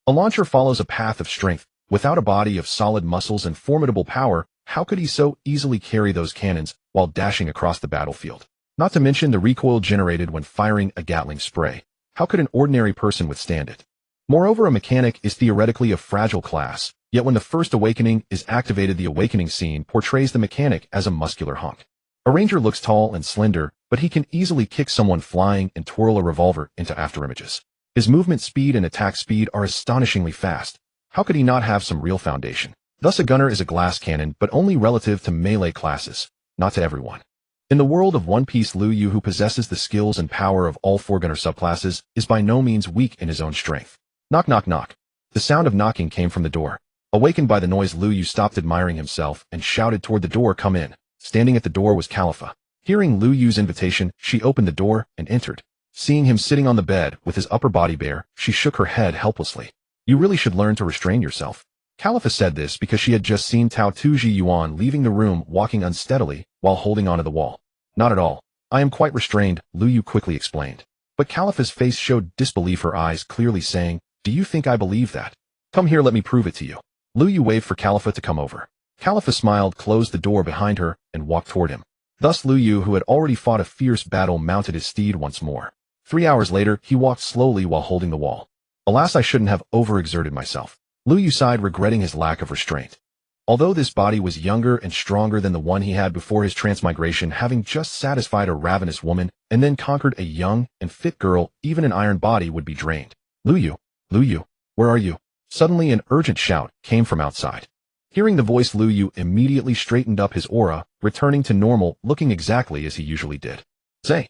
A launcher follows a path of strength. Without a body of solid muscles and formidable power, how could he so easily carry those cannons while dashing across the battlefield? Not to mention the recoil generated when firing a Gatling spray. How could an ordinary person withstand it? Moreover, a mechanic is theoretically a fragile class, yet when the first awakening is activated, the awakening scene portrays the mechanic as a muscular hunk. A ranger looks tall and slender, but he can easily kick someone flying and twirl a revolver into afterimages. His movement speed and attack speed are astonishingly fast. How could he not have some real foundation? Thus a gunner is a glass cannon, but only relative to melee classes, not to everyone. In the world of One Piece, Liu Yu, who possesses the skills and power of all 4 gunner subclasses, is by no means weak in his own strength. Knock, knock, knock. The sound of knocking came from the door. Awakened by the noise, Liu Yu stopped admiring himself and shouted toward the door, "Come in." Standing at the door was Califa. Hearing Liu Yu's invitation, she opened the door and entered. Seeing him sitting on the bed with his upper body bare, she shook her head helplessly. "You really should learn to restrain yourself." Califa said this because she had just seen Tao Tuji Yuan leaving the room, walking unsteadily while holding onto the wall. "Not at all. I am quite restrained," Liu Yu quickly explained. But Califa's face showed disbelief, her eyes clearly saying, "Do you think I believe that? Come here, let me prove it to you." Liu Yu waved for Califa to come over. Califa smiled, closed the door behind her, and walked toward him. Thus Liu Yu, who had already fought a fierce battle, mounted his steed once more. 3 hours later, he walked slowly while holding the wall. "Alas, I shouldn't have overexerted myself." Liu Yu sighed, regretting his lack of restraint. Although this body was younger and stronger than the one he had before his transmigration, having just satisfied a ravenous woman and then conquered a young and fit girl, even an iron body would be drained. Liu Yu, where are you?" Suddenly an urgent shout came from outside. Hearing the voice, Liu Yu immediately straightened up, his aura returning to normal, looking exactly as he usually did. "Say,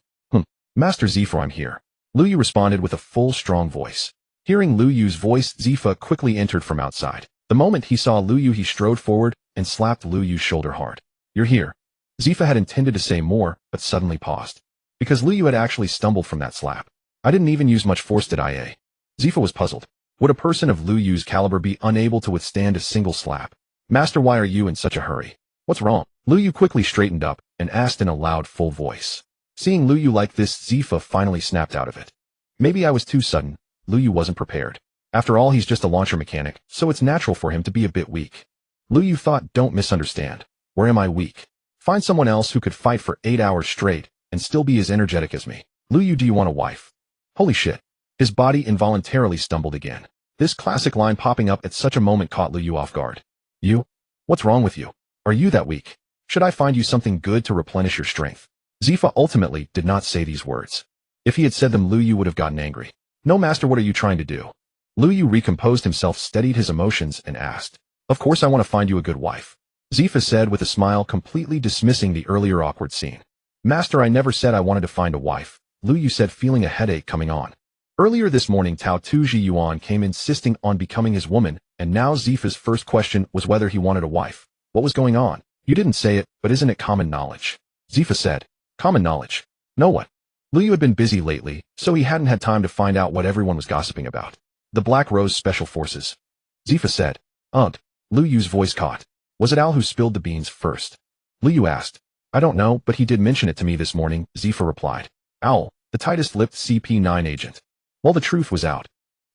Master Zifa, I'm here," Liu Yu responded with a full, strong voice. Hearing Liu Yu's voice, Zifa quickly entered from outside. The moment he saw Liu Yu, he strode forward and slapped Liu Yu's shoulder hard. "You're here." Zifa had intended to say more, but suddenly paused. Because Liu Yu had actually stumbled from that slap. "I didn't even use much force, did I? Zifa was puzzled. Would a person of Liu Yu's caliber be unable to withstand a single slap? "Master, why are you in such a hurry? What's wrong?" Liu Yu quickly straightened up and asked in a loud, full voice. Seeing Liu Yu like this, Zifa finally snapped out of it. "Maybe I was too sudden." Liu Yu wasn't prepared. After all, he's just a launcher mechanic, so it's natural for him to be a bit weak. Liu Yu thought, "Don't misunderstand. Where am I weak? Find someone else who could fight for 8 hours straight and still be as energetic as me." "Liu Yu, do you want a wife?" Holy shit. His body involuntarily stumbled again. This classic line popping up at such a moment caught Liu Yu off guard. "You? What's wrong with you? Are you that weak? Should I find you something good to replenish your strength?" Zifa ultimately did not say these words. If he had said them, Liu Yu would have gotten angry. "No, master, what are you trying to do?" Liu Yu recomposed himself, steadied his emotions, and asked. "Of course I want to find you a good wife," Zifa said with a smile, completely dismissing the earlier awkward scene. "Master, I never said I wanted to find a wife," Liu Yu said, feeling a headache coming on. Earlier this morning, Tao Tuji Yuan came insisting on becoming his woman, and now Zifa's first question was whether he wanted a wife. What was going on? "You didn't say it, but isn't it common knowledge?" Zifa said. "Common knowledge? No what?" Liu Yu had been busy lately, so he hadn't had time to find out what everyone was gossiping about. "The Black Rose Special Forces," Zifa said. "Ugh." Liu Yu's voice caught. "Was it Al who spilled the beans first?" Liu Yu asked. "I don't know, but he did mention it to me this morning," Zifa replied. "Al, the tightest-lipped CP9 agent." Well, the truth was out.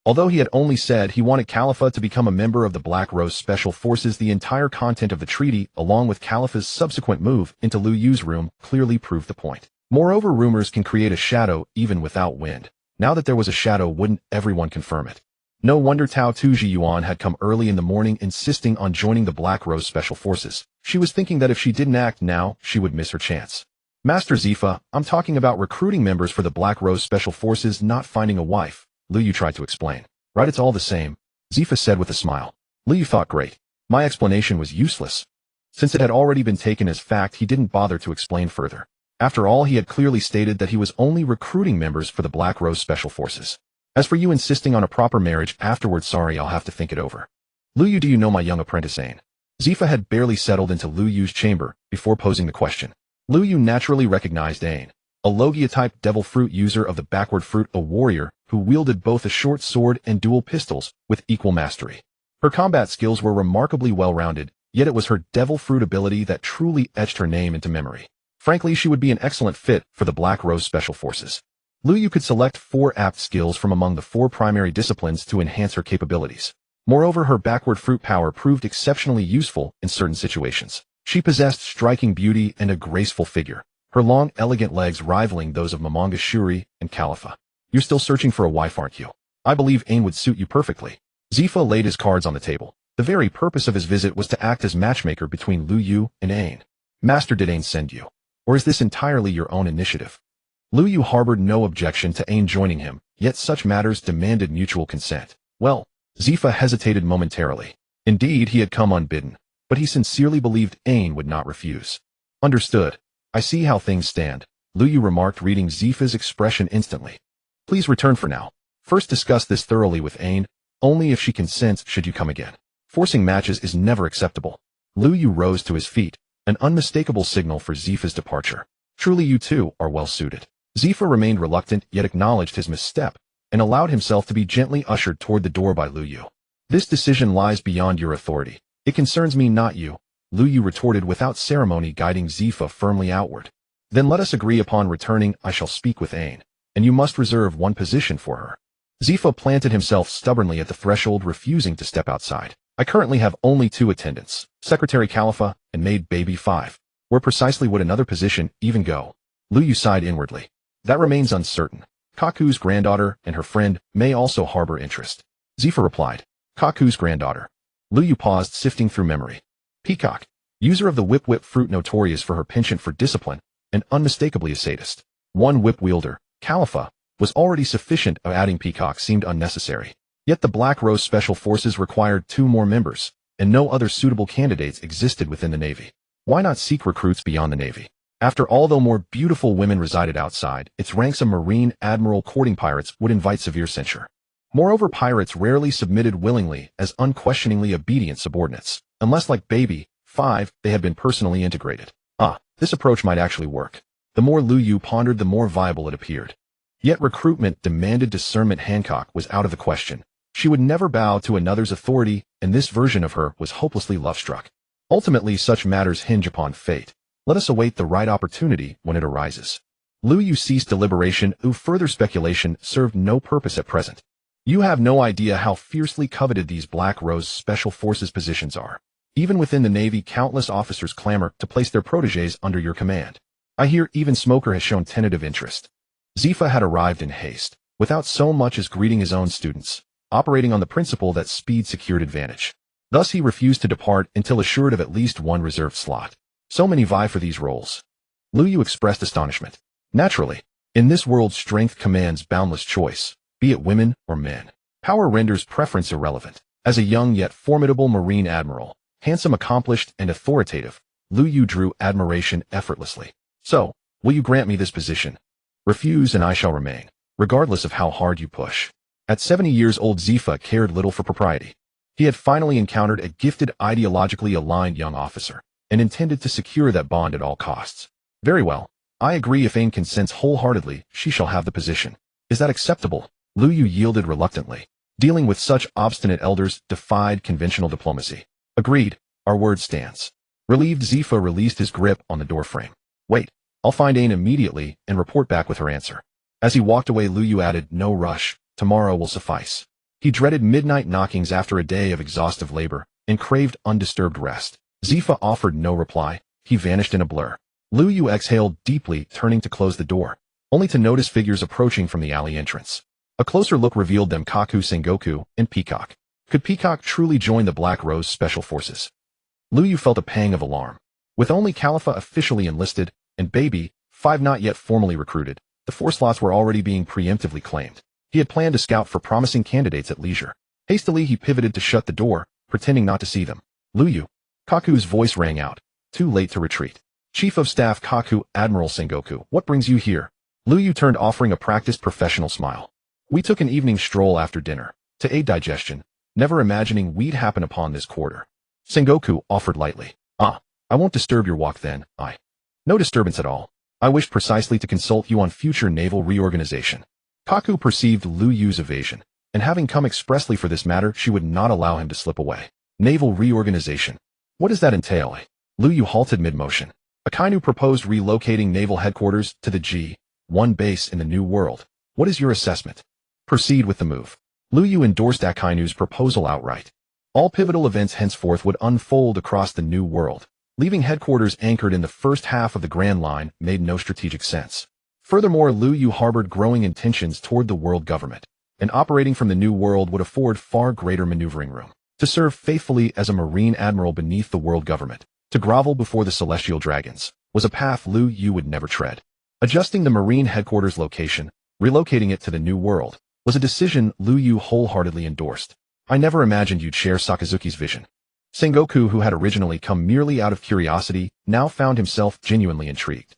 Although he had only said he wanted Califa to become a member of the Black Rose Special Forces, the entire content of the treaty, along with Califa's subsequent move into Liu Yu's room, clearly proved the point. Moreover, rumors can create a shadow even without wind. Now that there was a shadow, wouldn't everyone confirm it? No wonder Tao Tuji Yuan had come early in the morning insisting on joining the Black Rose Special Forces. She was thinking that if she didn't act now, she would miss her chance. "Master Zifa, I'm talking about recruiting members for the Black Rose Special Forces, not finding a wife," Liu Yu tried to explain. "Right, it's all the same," Zifa said with a smile. Liu Yu thought, great. My explanation was useless. Since it had already been taken as fact, he didn't bother to explain further. After all, he had clearly stated that he was only recruiting members for the Black Rose Special Forces. "As for you insisting on a proper marriage afterwards, sorry, I'll have to think it over." "Liu Yu, do you know my young apprentice Ain?" Zifa had barely settled into Liu Yu's chamber before posing the question. Liu Yu naturally recognized Ain, a Logia-type devil fruit user of the backward fruit, a warrior who wielded both a short sword and dual pistols with equal mastery. Her combat skills were remarkably well-rounded, yet it was her devil fruit ability that truly etched her name into memory. Frankly, she would be an excellent fit for the Black Rose Special Forces. Lu Yu could select 4 apt skills from among the 4 primary disciplines to enhance her capabilities. Moreover, her backward fruit power proved exceptionally useful in certain situations. She possessed striking beauty and a graceful figure, her long, elegant legs rivaling those of Mamanga Shuri and Khalifa. You're still searching for a wife, aren't you? I believe Ain would suit you perfectly. Zifa laid his cards on the table. The very purpose of his visit was to act as matchmaker between Lu Yu and Ain. Master, did Ain send you? Or is this entirely your own initiative? Lu Yu harbored no objection to Ain joining him, yet such matters demanded mutual consent. Well, Zifa hesitated momentarily. Indeed, he had come unbidden, but he sincerely believed Ain would not refuse. Understood. I see how things stand, Lu Yu remarked, reading Zifa's expression instantly. Please return for now. First discuss this thoroughly with Ain. Only if she consents should you come again. Forcing matches is never acceptable. Lu Yu rose to his feet, an unmistakable signal for Zifa's departure. Truly you two are well suited. Zifa remained reluctant yet acknowledged his misstep, and allowed himself to be gently ushered toward the door by Lu Yu. This decision lies beyond your authority. It concerns me, not you, Lu Yu retorted without ceremony, guiding Zifa firmly outward. Then let us agree upon returning. I shall speak with Ain, and you must reserve one position for her. Zifa planted himself stubbornly at the threshold, refusing to step outside. I currently have only 2 attendants, Secretary Khalifa and Maid Baby 5. Where precisely would another position even go? Lu Yu sighed inwardly. That remains uncertain. Kaku's granddaughter and her friend may also harbor interest. Zifa replied. Kaku's granddaughter. Lu Yu paused, sifting through memory. Peacock, user of the whip fruit, notorious for her penchant for discipline, and unmistakably a sadist. One whip wielder, Khalifa, was already sufficient. Adding Peacock seemed unnecessary. Yet the Black Rose Special Forces required 2 more members, and no other suitable candidates existed within the Navy. Why not seek recruits beyond the Navy? After all, though more beautiful women resided outside its ranks, a Marine admiral courting pirates would invite severe censure. Moreover, pirates rarely submitted willingly as unquestioningly obedient subordinates, unless like Baby 5, they had been personally integrated. This approach might actually work. The more Lu Yu pondered, the more viable it appeared. Yet recruitment demanded discernment. Hancock was out of the question. She would never bow to another's authority, and this version of her was hopelessly love-struck. Ultimately, such matters hinge upon fate. Let us await the right opportunity when it arises. Lu Yu ceased deliberation. Further speculation served no purpose at present. You have no idea how fiercely coveted these Black Rose Special Forces positions are. Even within the Navy, countless officers clamor to place their protégés under your command. I hear even Smoker has shown tentative interest. Zifa had arrived in haste, without so much as greeting his own students, operating on the principle that speed secured advantage. Thus he refused to depart until assured of at least 1 reserved slot. So many vie for these roles. Lu Yu expressed astonishment. Naturally, in this world, strength commands boundless choice, be it women or men. Power renders preference irrelevant. As a young yet formidable Marine admiral, handsome, accomplished, and authoritative, Lu Yu drew admiration effortlessly. So, will you grant me this position? Refuse and I shall remain, regardless of how hard you push. At 70 years old, Zifa cared little for propriety. He had finally encountered a gifted, ideologically aligned young officer, and intended to secure that bond at all costs. Very well. I agree. If Ain consents wholeheartedly, she shall have the position. Is that acceptable? Lu Yu yielded reluctantly. Dealing with such obstinate elders defied conventional diplomacy. Agreed. Our word stands. Relieved, Zifa released his grip on the doorframe. Wait. I'll find Ain immediately and report back with her answer. As he walked away, Lu Yu added, no rush. Tomorrow will suffice. He dreaded midnight knockings after a day of exhaustive labor, and craved undisturbed rest. Zifa offered no reply. He vanished in a blur. Lu Yu exhaled deeply, turning to close the door, only to notice figures approaching from the alley entrance. A closer look revealed them: Kaku, Sengoku, and Peacock. Could Peacock truly join the Black Rose Special Forces? Lu Yu felt a pang of alarm. With only Khalifa officially enlisted, and Baby 5 not yet formally recruited, the 4 slots were already being preemptively claimed. He had planned to scout for promising candidates at leisure. Hastily, he pivoted to shut the door, pretending not to see them. Lu Yu. Kaku's voice rang out, too late to retreat. Chief of Staff Kaku, Admiral Sengoku, what brings you here? Lu Yu turned, offering a practiced professional smile. We took an evening stroll after dinner, to aid digestion, never imagining we'd happen upon this quarter. Sengoku offered lightly. I won't disturb your walk then, No disturbance at all. I wished precisely to consult you on future naval reorganization. Kaku perceived Lu Yu's evasion, and having come expressly for this matter, she would not allow him to slip away. Naval reorganization. What does that entail? Lu Yu halted mid-motion. Akainu proposed relocating naval headquarters to the G. one base in the new world. What is your assessment? Proceed with the move. Liu Yu endorsed Akainu's proposal outright. All pivotal events henceforth would unfold across the new world. Leaving headquarters anchored in the first half of the Grand Line made no strategic sense. Furthermore, Liu Yu harbored growing intentions toward the world government, and operating from the new world would afford far greater maneuvering room. To serve faithfully as a marine admiral beneath the world government, to grovel before the celestial dragons, was a path Liu Yu would never tread. Adjusting the marine headquarters location, relocating it to the new world, was a decision Liu Yu wholeheartedly endorsed. I never imagined you'd share Sakazuki's vision. Sengoku, who had originally come merely out of curiosity, now found himself genuinely intrigued.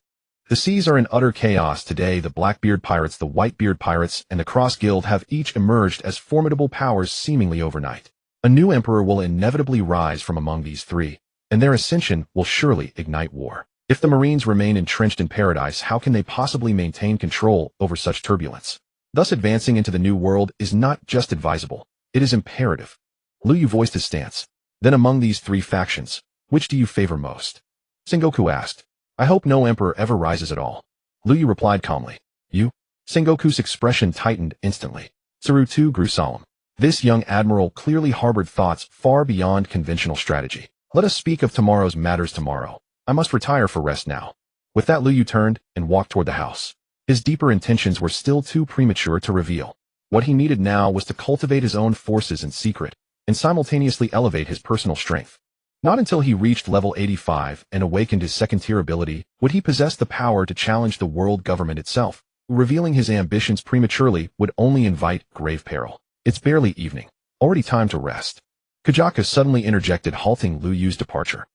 The seas are in utter chaos today. The Blackbeard pirates, the Whitebeard pirates, and the Cross Guild have each emerged as formidable powers seemingly overnight. A new emperor will inevitably rise from among these three, and their ascension will surely ignite war. If the Marines remain entrenched in paradise, how can they possibly maintain control over such turbulence? Thus, advancing into the new world is not just advisable, it is imperative. Liu Yu voiced his stance. Then among these three factions, which do you favor most? Sengoku asked. I hope no emperor ever rises at all. Liu Yu replied calmly. You? Sengoku's expression tightened instantly. Tsuru too grew solemn. This young admiral clearly harbored thoughts far beyond conventional strategy. Let us speak of tomorrow's matters tomorrow. I must retire for rest now. With that, Liu Yu turned and walked toward the house. His deeper intentions were still too premature to reveal. What he needed now was to cultivate his own forces in secret, and simultaneously elevate his personal strength. Not until he reached level 85 and awakened his second-tier ability would he possess the power to challenge the world government itself. Revealing his ambitions prematurely would only invite grave peril. It's barely evening. Already time to rest. Kajaka suddenly interjected, halting Liu Yu's departure.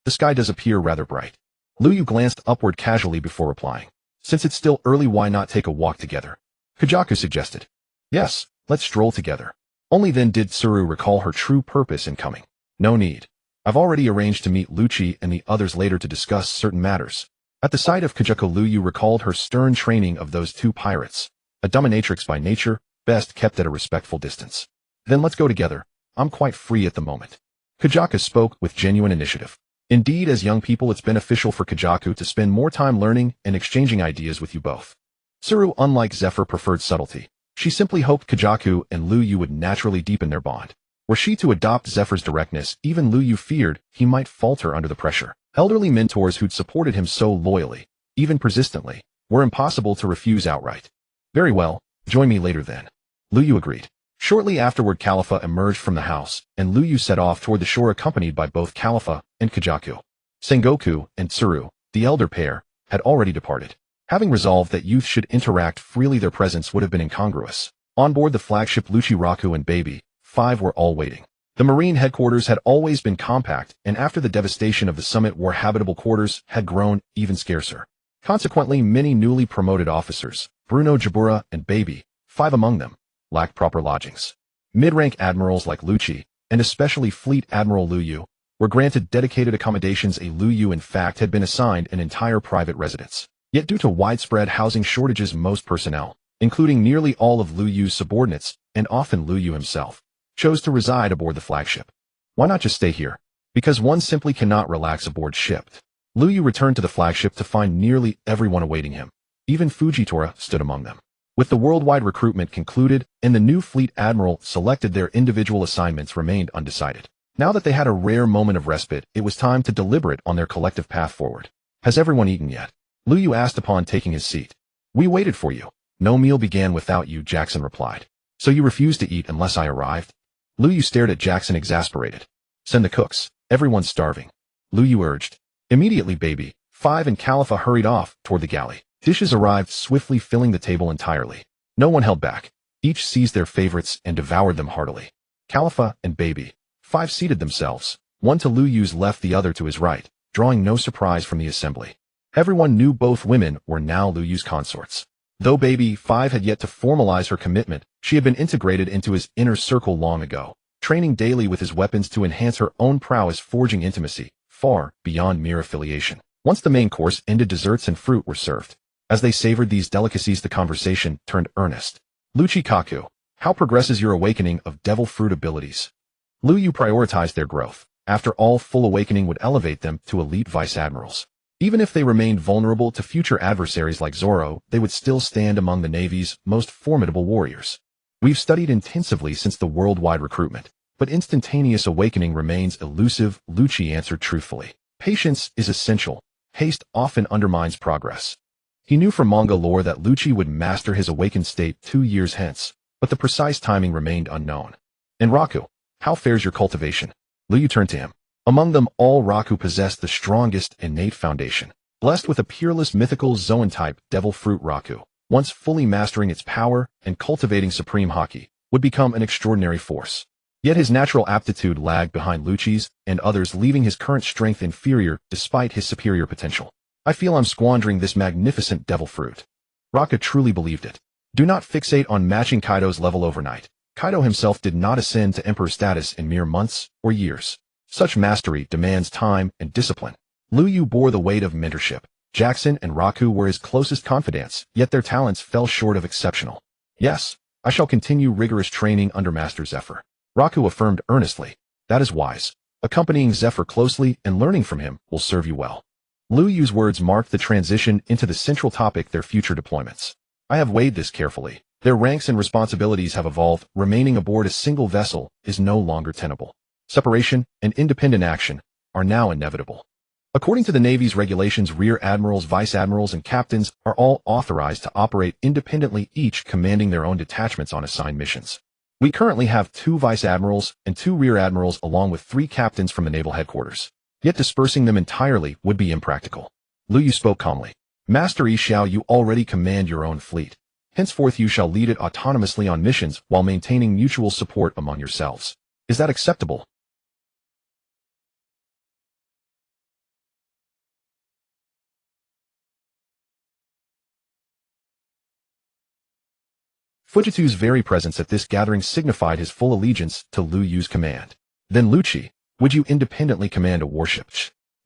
The sky does appear rather bright. Liu Yu glanced upward casually before replying. Since it's still early, why not take a walk together? Kajaka suggested. Yes, let's stroll together. Only then did Tsuru recall her true purpose in coming. No need. I've already arranged to meet Lucci and the others later to discuss certain matters. At the sight of Kajaka, Liu Yu recalled her stern training of those two pirates, a dominatrix by nature, best kept at a respectful distance. Then let's go together. I'm quite free at the moment. Kajaka spoke with genuine initiative. Indeed, as young people, it's beneficial for Kajaku to spend more time learning and exchanging ideas with you both. Tsuru, unlike Zephyr, preferred subtlety. She simply hoped Kajaku and Liu Yu would naturally deepen their bond. Were she to adopt Zephyr's directness, even Liu Yu feared he might falter under the pressure. Elderly mentors who'd supported him so loyally, even persistently, were impossible to refuse outright. Very well, join me later then. Liu Yu agreed. Shortly afterward, Khalifa emerged from the house, and Liu Yu set off toward the shore accompanied by both Khalifa and Kajaku. Sengoku and Tsuru, the elder pair, had already departed. Having resolved that youth should interact freely, their presence would have been incongruous. On board the flagship, Luchiraku and Baby 5 were all waiting. The Marine headquarters had always been compact, and after the devastation of the summit war, habitable quarters had grown even scarcer. Consequently, many newly promoted officers, Bruno Jabura and Baby 5 among them, lacked proper lodgings. Mid-rank admirals like Lucci, and especially Fleet Admiral Liu Yu, were granted dedicated accommodations. Liu Yu, in fact, had been assigned an entire private residence. Yet due to widespread housing shortages, most personnel, including nearly all of Liu Yu's subordinates, and often Liu Yu himself, chose to reside aboard the flagship. Why not just stay here? Because one simply cannot relax aboard ship. Liu Yu returned to the flagship to find nearly everyone awaiting him. Even Fujitora stood among them. With the worldwide recruitment concluded and the new fleet admiral selected, their individual assignments remained undecided. Now that they had a rare moment of respite, it was time to deliberate on their collective path forward. Has everyone eaten yet? Liu Yu asked upon taking his seat. We waited for you. No meal began without you, Jackson replied. So you refused to eat unless I arrived? Liu Yu stared at Jackson, exasperated. Send the cooks. Everyone's starving. Liu Yu urged. Immediately, Baby 5 and Khalifa hurried off toward the galley. Dishes arrived swiftly, filling the table entirely. No one held back. Each seized their favorites and devoured them heartily. Khalifa and Baby 5 seated themselves, one to Liu Yu's left, the other to his right, drawing no surprise from the assembly. Everyone knew both women were now Liu Yu's consorts. Though Baby 5 had yet to formalize her commitment, she had been integrated into his inner circle long ago, training daily with his weapons to enhance her own prowess, forging intimacy far beyond mere affiliation. Once the main course ended, desserts and fruit were served. As they savored these delicacies, the conversation turned earnest. Luchikaku, how progresses your awakening of devil fruit abilities? Liu Yu prioritized their growth. After all, full awakening would elevate them to elite vice admirals. Even if they remained vulnerable to future adversaries like Zoro, they would still stand among the Navy's most formidable warriors. We've studied intensively since the worldwide recruitment, but instantaneous awakening remains elusive, Lucci answered truthfully. Patience is essential. Haste often undermines progress. He knew from manga lore that Lucci would master his awakened state 2 years hence, but the precise timing remained unknown. And Raku, how fares your cultivation? Liu turned to him. Among them all, Raku possessed the strongest innate foundation. Blessed with a peerless mythical Zoan-type devil fruit, Raku, once fully mastering its power and cultivating supreme haki, would become an extraordinary force. Yet his natural aptitude lagged behind Lucci's and others, leaving his current strength inferior despite his superior potential. I feel I'm squandering this magnificent devil fruit. Raku truly believed it. Do not fixate on matching Kaido's level overnight. Kaido himself did not ascend to emperor status in mere months or years. Such mastery demands time and discipline. Liu Yu bore the weight of mentorship. Jackson and Raku were his closest confidants, yet their talents fell short of exceptional. Yes, I shall continue rigorous training under Master Zephyr. Raku affirmed earnestly. That is wise. Accompanying Zephyr closely and learning from him will serve you well. Liu Yu's words marked the transition into the central topic, their future deployments. I have weighed this carefully. Their ranks and responsibilities have evolved. Remaining aboard a single vessel is no longer tenable. Separation and independent action are now inevitable. According to the Navy's regulations, rear admirals, vice admirals, and captains are all authorized to operate independently, each commanding their own detachments on assigned missions. We currently have 2 vice admirals and 2 rear admirals along with 3 captains from the naval headquarters. Yet dispersing them entirely would be impractical. Liu Yu spoke calmly. Master Yi Xiao, you already command your own fleet. Henceforth you shall lead it autonomously on missions while maintaining mutual support among yourselves. Is that acceptable? Fujitu's very presence at this gathering signified his full allegiance to Liu Yu's command. Then Lucci, would you independently command a warship?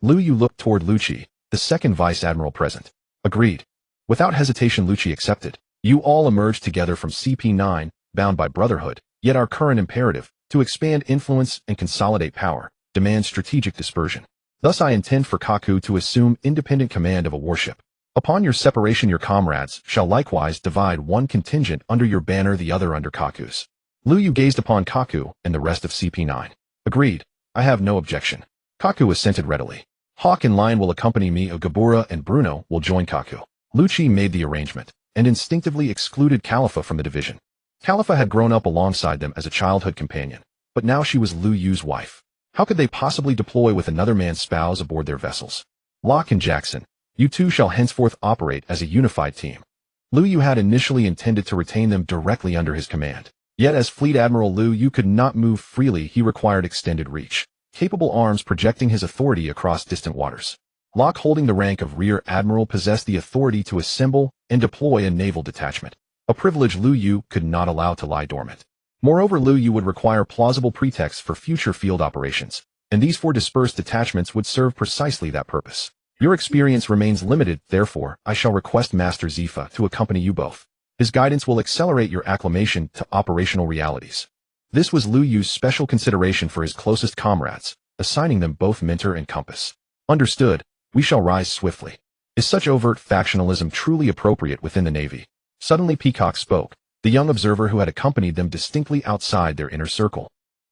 Liu Yu looked toward Lucci, the second vice admiral present. Agreed. Without hesitation, Lucci accepted. You all emerged together from CP9, bound by brotherhood, yet our current imperative, to expand influence and consolidate power, demands strategic dispersion. Thus I intend for Kaku to assume independent command of a warship. Upon your separation, your comrades shall likewise divide one contingent under your banner, the other under Kaku's. Liu Yu gazed upon Kaku and the rest of CP9. Agreed. I have no objection. Kaku assented readily. Hawk and Lion will accompany me, Ogabura and Bruno will join Kaku. Lucci made the arrangement, and instinctively excluded Khalifa from the division. Khalifa had grown up alongside them as a childhood companion, but now she was Liu Yu's wife. How could they possibly deploy with another man's spouse aboard their vessels? Locke and Jackson, you two shall henceforth operate as a unified team. Liu Yu had initially intended to retain them directly under his command. Yet as Fleet Admiral Liu Yu could not move freely, he required extended reach, capable arms projecting his authority across distant waters. Locke, holding the rank of Rear Admiral, possessed the authority to assemble and deploy a naval detachment, a privilege Liu Yu could not allow to lie dormant. Moreover, Liu Yu would require plausible pretexts for future field operations, and these 4 dispersed detachments would serve precisely that purpose. Your experience remains limited, therefore, I shall request Master Zifa to accompany you both. His guidance will accelerate your acclimation to operational realities. This was Liu Yu's special consideration for his closest comrades, assigning them both mentor and compass. Understood, we shall rise swiftly. Is such overt factionalism truly appropriate within the Navy? Suddenly Peacock spoke, the young observer who had accompanied them distinctly outside their inner circle.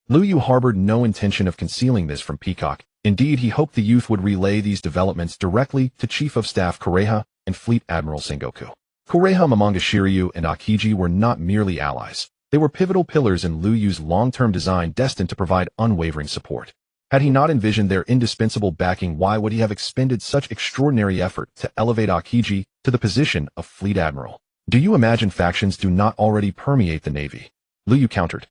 Liu Yu harbored no intention of concealing this from Peacock. Indeed, he hoped the youth would relay these developments directly to Chief of Staff Kureha and Fleet Admiral Sengoku. Kureha, Momonga Shiryu, and Akiji were not merely allies. They were pivotal pillars in Liu Yu's long-term design, destined to provide unwavering support. Had he not envisioned their indispensable backing, why would he have expended such extraordinary effort to elevate Akiji to the position of Fleet Admiral? Do you imagine factions do not already permeate the Navy? Liu Yu countered.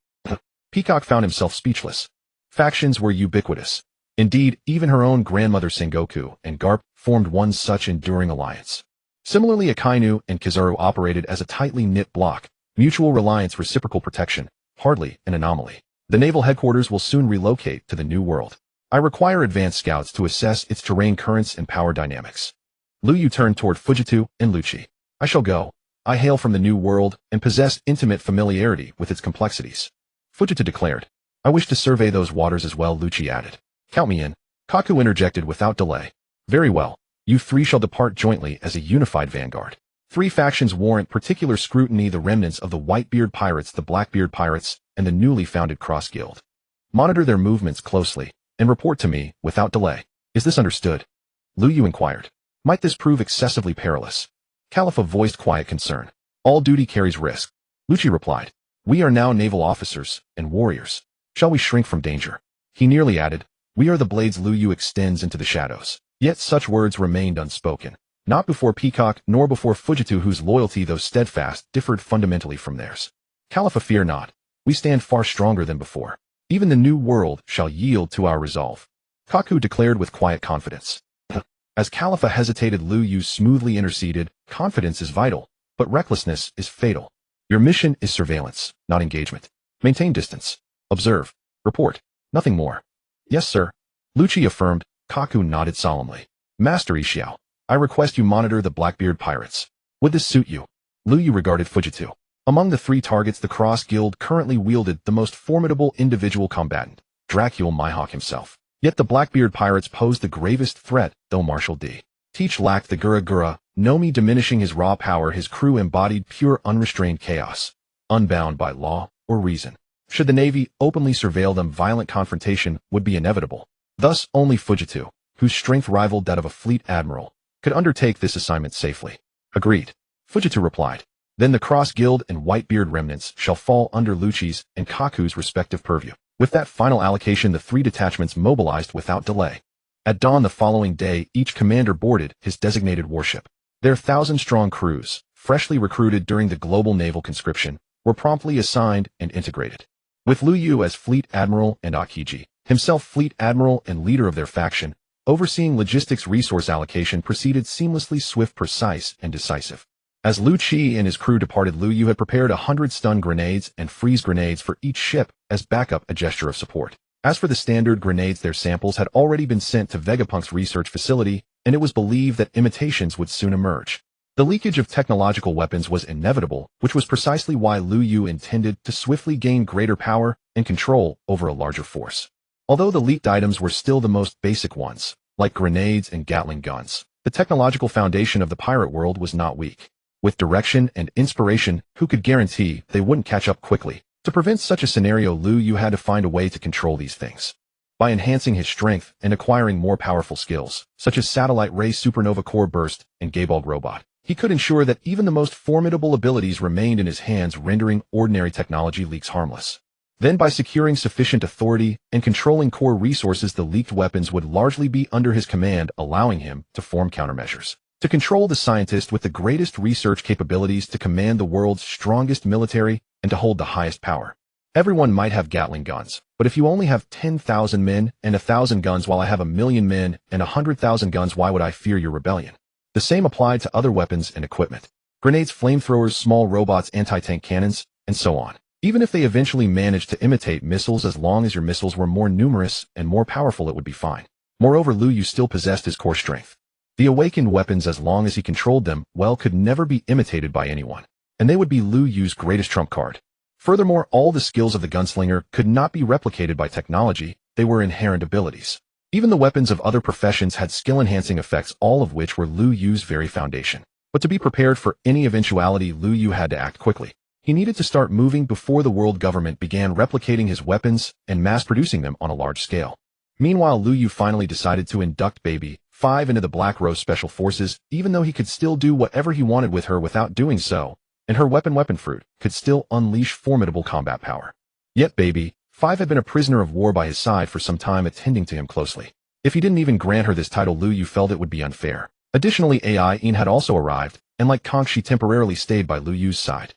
Peacock found himself speechless. Factions were ubiquitous. Indeed, even her own grandmother Sengoku and Garp formed one such enduring alliance. Similarly, Akainu and Kizaru operated as a tightly knit block, mutual reliance, reciprocal protection, hardly an anomaly. The naval headquarters will soon relocate to the New World. I require advanced scouts to assess its terrain currents and power dynamics. Liu Yu turned toward Fujitu and Lucci. I shall go. I hail from the New World and possess intimate familiarity with its complexities. Fujitu declared. I wish to survey those waters as well, Lucci added. Count me in. Kaku interjected without delay. Very well. You three shall depart jointly as a unified vanguard. Three factions warrant particular scrutiny: the remnants of the Whitebeard Pirates, the Blackbeard Pirates, and the newly founded Cross Guild. Monitor their movements closely, and report to me without delay. Is this understood? Lu Yu inquired. Might this prove excessively perilous? Khalifa voiced quiet concern. All duty carries risk. Lucci replied. We are now naval officers and warriors. Shall we shrink from danger? He nearly added, we are the blades. Lu Yu extends into the shadows. Yet such words remained unspoken. Not before Peacock, nor before Fujitu, whose loyalty, though steadfast, differed fundamentally from theirs. Khalifa, fear not. We stand far stronger than before. Even the new world shall yield to our resolve. Kaku declared with quiet confidence. As Khalifa hesitated, Lu Yu smoothly interceded. Confidence is vital, but recklessness is fatal. Your mission is surveillance, not engagement. Maintain distance. Observe. Report. Nothing more. Yes, sir. Lucci affirmed. Kaku nodded solemnly. Master Ishiao, I request you monitor the Blackbeard Pirates. Would this suit you? Lu Yu regarded Fujitu. Among the three targets, the Cross Guild currently wielded the most formidable individual combatant, Dracul Mihawk himself. Yet the Blackbeard Pirates posed the gravest threat, though Marshal D. Teach lacked the Gura Nomi, diminishing his raw power. His crew embodied pure unrestrained chaos, unbound by law or reason. Should the Navy openly surveil them, violent confrontation would be inevitable. Thus, only Fujitu, whose strength rivaled that of a fleet admiral, could undertake this assignment safely. Agreed. Fujitu replied. Then the Cross Guild and Whitebeard remnants shall fall under Lucci's and Kaku's respective purview. With that final allocation, the three detachments mobilized without delay. At dawn the following day, each commander boarded his designated warship. Their 1,000-strong crews, freshly recruited during the global naval conscription, were promptly assigned and integrated. With Lu Yu as fleet admiral and Akiji, himself fleet admiral and leader of their faction, overseeing logistics, resource allocation proceeded seamlessly, swift, precise, and decisive. As Lu Qi and his crew departed, Lu Yu had prepared 100 stun grenades and freeze grenades for each ship as backup, a gesture of support. As for the standard grenades, their samples had already been sent to Vegapunk's research facility, and it was believed that imitations would soon emerge. The leakage of technological weapons was inevitable, which was precisely why Lu Yu intended to swiftly gain greater power and control over a larger force. Although the leaked items were still the most basic ones, like grenades and Gatling guns, the technological foundation of the pirate world was not weak. With direction and inspiration, who could guarantee they wouldn't catch up quickly? To prevent such a scenario, Lu Yu had to find a way to control these things. By enhancing his strength and acquiring more powerful skills, such as satellite ray, supernova core burst, and Gaybulg robot, he could ensure that even the most formidable abilities remained in his hands, rendering ordinary technology leaks harmless. Then, by securing sufficient authority and controlling core resources, the leaked weapons would largely be under his command, allowing him to form countermeasures. To control the scientist with the greatest research capabilities, to command the world's strongest military, and to hold the highest power. Everyone might have Gatling guns, but if you only have 10,000 men and 1,000 guns while I have 1,000,000 men and 100,000 guns, why would I fear your rebellion? The same applied to other weapons and equipment. Grenades, flamethrowers, small robots, anti-tank cannons, and so on. Even if they eventually managed to imitate missiles, as long as your missiles were more numerous and more powerful, it would be fine. Moreover, Lu Yu still possessed his core strength. The awakened weapons, as long as he controlled them well, could never be imitated by anyone, and they would be Lu Yu's greatest trump card. Furthermore, all the skills of the gunslinger could not be replicated by technology, they were inherent abilities. Even the weapons of other professions had skill-enhancing effects, all of which were Lu Yu's very foundation. But to be prepared for any eventuality, Lu Yu had to act quickly. He needed to start moving before the world government began replicating his weapons and mass-producing them on a large scale. Meanwhile, Lu Yu finally decided to induct Baby 5 into the Black Rose Special Forces, even though he could still do whatever he wanted with her without doing so, and her weapon fruit could still unleash formidable combat power. Yet Baby 5 had been a prisoner of war by his side for some time, attending to him closely. If he didn't even grant her this title, Lu Yu felt it would be unfair. Additionally, Ai-In had also arrived, and like Kong, she temporarily stayed by Lu Yu's side.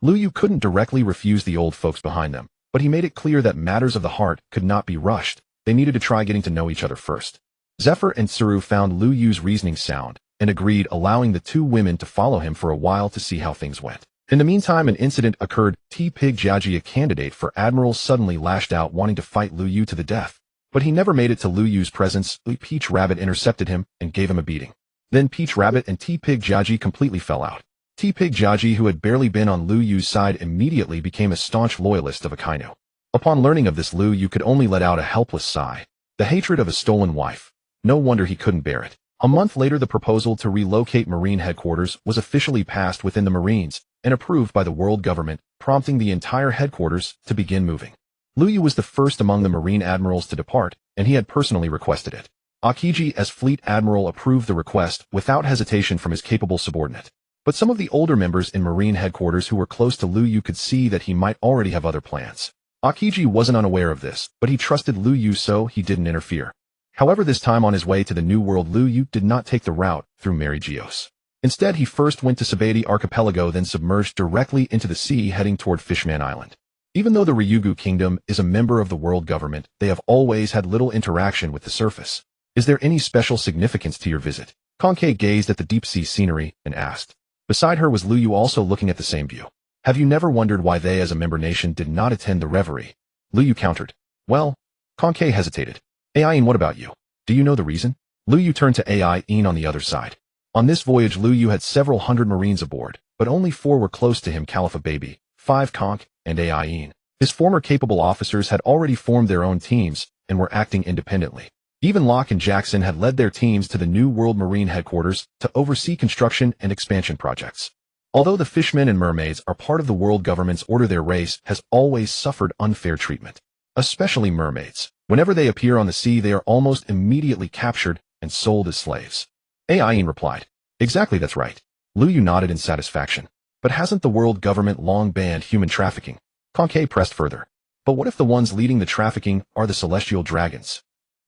Lu Yu couldn't directly refuse the old folks behind them, but he made it clear that matters of the heart could not be rushed. They needed to try getting to know each other first. Zephyr and Tsuru found Lu Yu's reasoning sound and agreed, allowing the two women to follow him for a while to see how things went. In the meantime, an incident occurred. T-Pig Jiaji, a candidate for admiral, suddenly lashed out, wanting to fight Lu Yu to the death. But he never made it to Lu Yu's presence. Peach Rabbit intercepted him and gave him a beating. Then Peach Rabbit and T-Pig Jiaji completely fell out. T-Pig Jiaji, who had barely been on Lu Yu's side, immediately became a staunch loyalist of Akainu. Upon learning of this, Lu Yu could only let out a helpless sigh. The hatred of a stolen wife. No wonder he couldn't bear it. A month later, the proposal to relocate Marine headquarters was officially passed within the Marines and approved by the world government, prompting the entire headquarters to begin moving. Liu Yu was the first among the Marine admirals to depart, and he had personally requested it. Akiji, as fleet admiral, approved the request without hesitation from his capable subordinate. But some of the older members in Marine headquarters who were close to Liu Yu could see that he might already have other plans. Akiji wasn't unaware of this, but he trusted Liu Yu, so he didn't interfere. However, this time on his way to the New World, Liu Yu did not take the route through Mary Geos. Instead, he first went to Sabaody Archipelago, then submerged directly into the sea, heading toward Fishman Island. Even though the Ryugu Kingdom is a member of the world government, they have always had little interaction with the surface. Is there any special significance to your visit? Kankei gazed at the deep-sea scenery and asked. Beside her was Liu Yu, also looking at the same view. Have you never wondered why they as a member nation did not attend the reverie? Liu Yu countered. Well, Kankei hesitated. Ai-in, what about you? Do you know the reason? Liu Yu turned to Ai-in on the other side. On this voyage, Liu Yu had several hundred Marines aboard, but only 4 were close to him: Khalifa Baby, 5 Conk, and Ai-in. His former capable officers had already formed their own teams and were acting independently. Even Locke and Jackson had led their teams to the New World Marine headquarters to oversee construction and expansion projects. Although the fishmen and mermaids are part of the world government's order, their race has always suffered unfair treatment. Especially mermaids. Whenever they appear on the sea, they are almost immediately captured and sold as slaves. Ai-in replied. Exactly, that's right. Liu Yu nodded in satisfaction. But hasn't the world government long banned human trafficking? Kankei pressed further. But what if the ones leading the trafficking are the celestial dragons?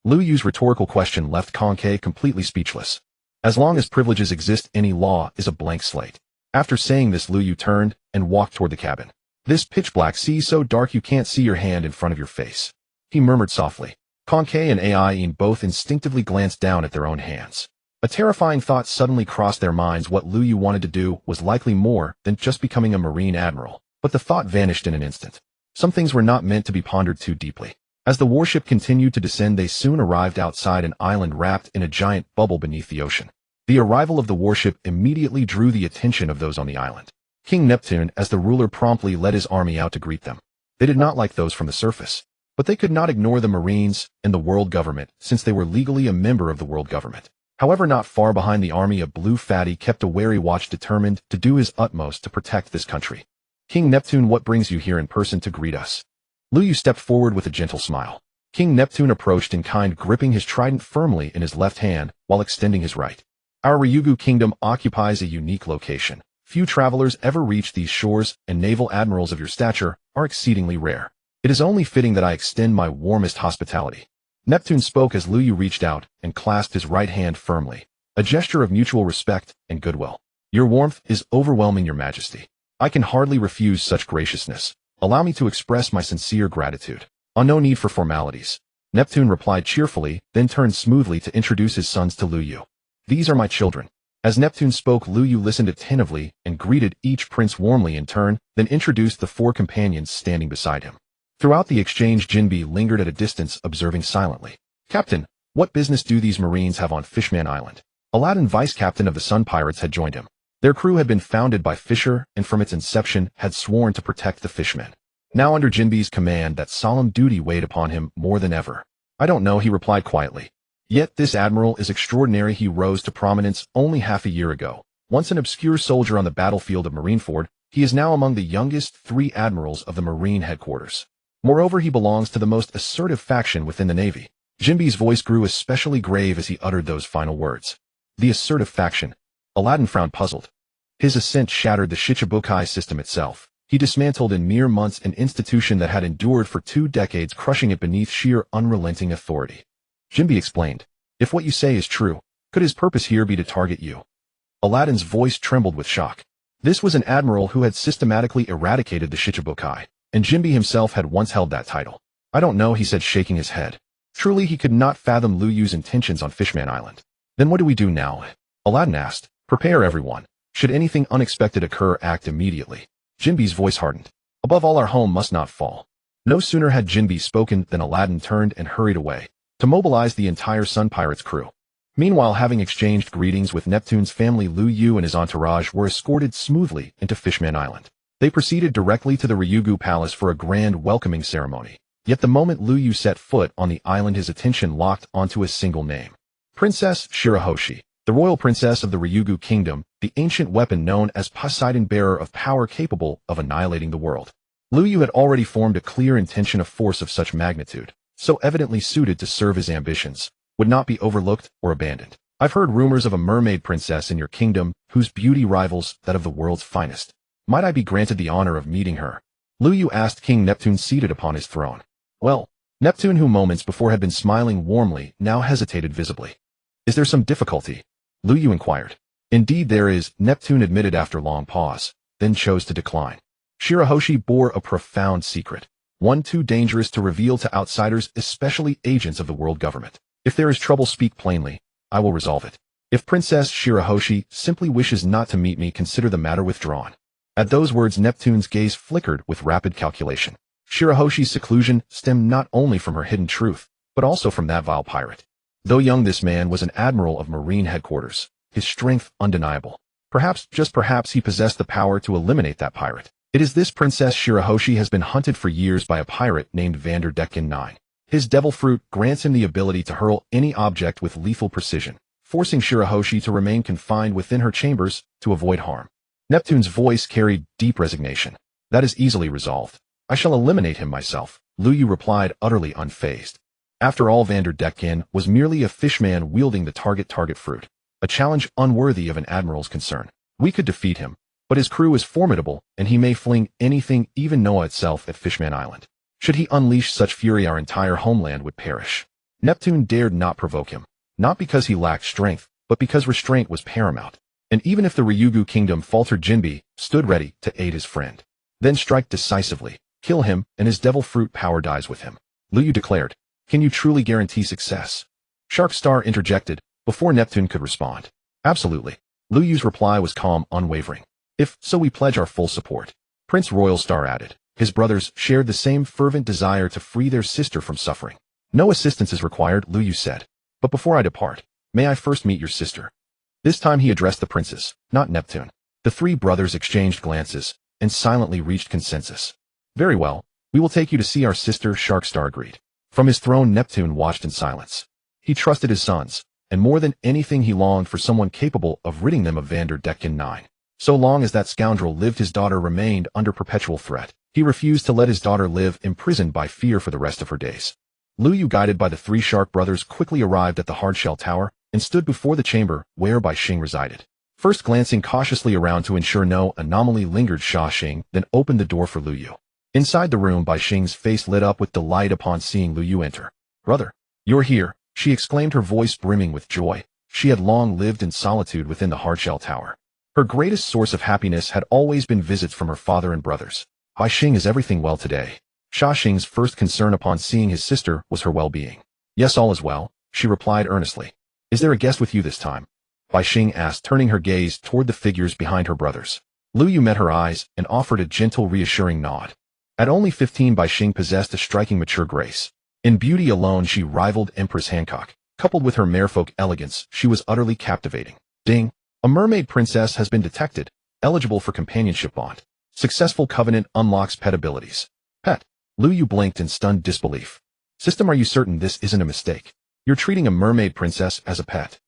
Liu Yu's rhetorical question left Kankei completely speechless. As long as privileges exist, any law is a blank slate. After saying this, Liu Yu turned and walked toward the cabin. This pitch-black sea, so dark you can't see your hand in front of your face. He murmured softly. Kankei and Ai-in both instinctively glanced down at their own hands. A terrifying thought suddenly crossed their minds. What Liu Yu wanted to do was likely more than just becoming a Marine admiral. But the thought vanished in an instant. Some things were not meant to be pondered too deeply. As the warship continued to descend, they soon arrived outside an island wrapped in a giant bubble beneath the ocean. The arrival of the warship immediately drew the attention of those on the island. King Neptune, as the ruler, promptly led his army out to greet them. They did not like those from the surface. But they could not ignore the Marines and the world government, since they were legally a member of the world government. However, not far behind the army, a blue fatty kept a wary watch, determined to do his utmost to protect this country. King Neptune, what brings you here in person to greet us? Liu Yu stepped forward with a gentle smile. King Neptune approached in kind, gripping his trident firmly in his left hand while extending his right. Our Ryugu Kingdom occupies a unique location. Few travelers ever reach these shores, and naval admirals of your stature are exceedingly rare. It is only fitting that I extend my warmest hospitality. Neptune spoke as Liu Yu reached out and clasped his right hand firmly, a gesture of mutual respect and goodwill. Your warmth is overwhelming, Your Majesty. I can hardly refuse such graciousness. Allow me to express my sincere gratitude. No need for formalities. Neptune replied cheerfully, then turned smoothly to introduce his sons to Liu Yu. These are my children. As Neptune spoke, Liu Yu listened attentively and greeted each prince warmly in turn, then introduced the 4 companions standing beside him. Throughout the exchange, Jinbi lingered at a distance, observing silently. Captain, what business do these Marines have on Fishman Island? Aladdin, vice captain of the Sun Pirates, had joined him. Their crew had been founded by Fisher and from its inception had sworn to protect the fishmen. Now under Jinbi's command, that solemn duty weighed upon him more than ever. I don't know, he replied quietly. Yet this admiral is extraordinary. He rose to prominence only half a year ago. Once an obscure soldier on the battlefield of Marineford, he is now among the youngest 3 admirals of the Marine headquarters. Moreover, he belongs to the most assertive faction within the Navy. Jinbi's voice grew especially grave as he uttered those final words. The assertive faction. Aladdin frowned, puzzled. His ascent shattered the Shichibukai system itself. He dismantled in mere months an institution that had endured for 2 decades, crushing it beneath sheer unrelenting authority. Jinbi explained. If what you say is true, could his purpose here be to target you? Aladdin's voice trembled with shock. This was an admiral who had systematically eradicated the Shichibukai, and Jinbi himself had once held that title. I don't know, he said, shaking his head. Truly, he could not fathom Liu Yu's intentions on Fishman Island. Then what do we do now? Aladdin asked. Prepare everyone. Should anything unexpected occur, act immediately. Jinbi's voice hardened. Above all, our home must not fall. No sooner had Jinbi spoken than Aladdin turned and hurried away to mobilize the entire Sun Pirates crew. Meanwhile, having exchanged greetings with Neptune's family, Liu Yu and his entourage were escorted smoothly into Fishman Island. They proceeded directly to the Ryugu Palace for a grand welcoming ceremony. Yet the moment Liu Yu set foot on the island, his attention locked onto a single name. Princess Shirahoshi, the royal princess of the Ryugu kingdom, the ancient weapon known as Poseidon, bearer of power capable of annihilating the world. Liu Yu had already formed a clear intention of force of such magnitude, so evidently suited to serve his ambitions, would not be overlooked or abandoned. I've heard rumors of a mermaid princess in your kingdom whose beauty rivals that of the world's finest. Might I be granted the honor of meeting her? Liu Yu asked King Neptune seated upon his throne. Well, Neptune, who moments before had been smiling warmly, now hesitated visibly. Is there some difficulty? Liu Yu inquired. Indeed there is, Neptune admitted after long pause, then chose to decline. Shirahoshi bore a profound secret, one too dangerous to reveal to outsiders, especially agents of the world government. If there is trouble, speak plainly. I will resolve it. If Princess Shirahoshi simply wishes not to meet me, consider the matter withdrawn. At those words Neptune's gaze flickered with rapid calculation. Shirahoshi's seclusion stemmed not only from her hidden truth, but also from that vile pirate. Though young, this man was an admiral of Marine headquarters, his strength undeniable. Perhaps, just perhaps, he possessed the power to eliminate that pirate. It is this Princess Shirahoshi has been hunted for years by a pirate named Vanderdecken 9. His devil fruit grants him the ability to hurl any object with lethal precision, forcing Shirahoshi to remain confined within her chambers to avoid harm. Neptune's voice carried deep resignation. That is easily resolved. I shall eliminate him myself, Liu Yu replied, utterly unfazed. After all, Vanderdecken was merely a fishman wielding the target fruit, a challenge unworthy of an admiral's concern. We could defeat him, but his crew is formidable, and he may fling anything, even Noah itself, at Fishman Island. Should he unleash such fury, our entire homeland would perish. Neptune dared not provoke him, not because he lacked strength, but because restraint was paramount. And even if the Ryugu kingdom faltered, Jinbe stood ready to aid his friend. Then strike decisively, kill him, and his devil fruit power dies with him. Liu Yu declared. Can you truly guarantee success? Shark Star interjected, before Neptune could respond. Absolutely. Liu Yu's reply was calm, unwavering. If so, we pledge our full support. Prince Royal Star added. His brothers shared the same fervent desire to free their sister from suffering. No assistance is required, Liu Yu said. But before I depart, may I first meet your sister? This time he addressed the princes, not Neptune. The three brothers exchanged glances, and silently reached consensus. Very well, we will take you to see our sister, Shark Star agreed. From his throne, Neptune watched in silence. He trusted his sons, and more than anything he longed for someone capable of ridding them of Vanderdecken 9. So long as that scoundrel lived, his daughter remained under perpetual threat. He refused to let his daughter live imprisoned by fear for the rest of her days. Liu Yu, guided by the three shark brothers, quickly arrived at the hardshell tower and stood before the chamber where Bai Xing resided. First glancing cautiously around to ensure no anomaly lingered, Sha Xing then opened the door for Liu Yu. Inside the room, Bai Xing's face lit up with delight upon seeing Liu Yu enter. Brother, you're here, she exclaimed, her voice brimming with joy. She had long lived in solitude within the hardshell tower. Her greatest source of happiness had always been visits from her father and brothers. Bai Xing, is everything well today? Sha Xing's first concern upon seeing his sister was her well-being. Yes, all is well, she replied earnestly. Is there a guest with you this time? Bai Xing asked, turning her gaze toward the figures behind her brothers. Liu Yu met her eyes and offered a gentle, reassuring nod. At only 15, Bai Xing possessed a striking, mature grace. In beauty alone she rivaled Empress Hancock. Coupled with her merfolk elegance, she was utterly captivating. Ding! A mermaid princess has been detected, eligible for companionship bond. Successful covenant unlocks pet abilities. Pet. Liu Yu blinked in stunned disbelief. System, are you certain this isn't a mistake? You're treating a mermaid princess as a pet.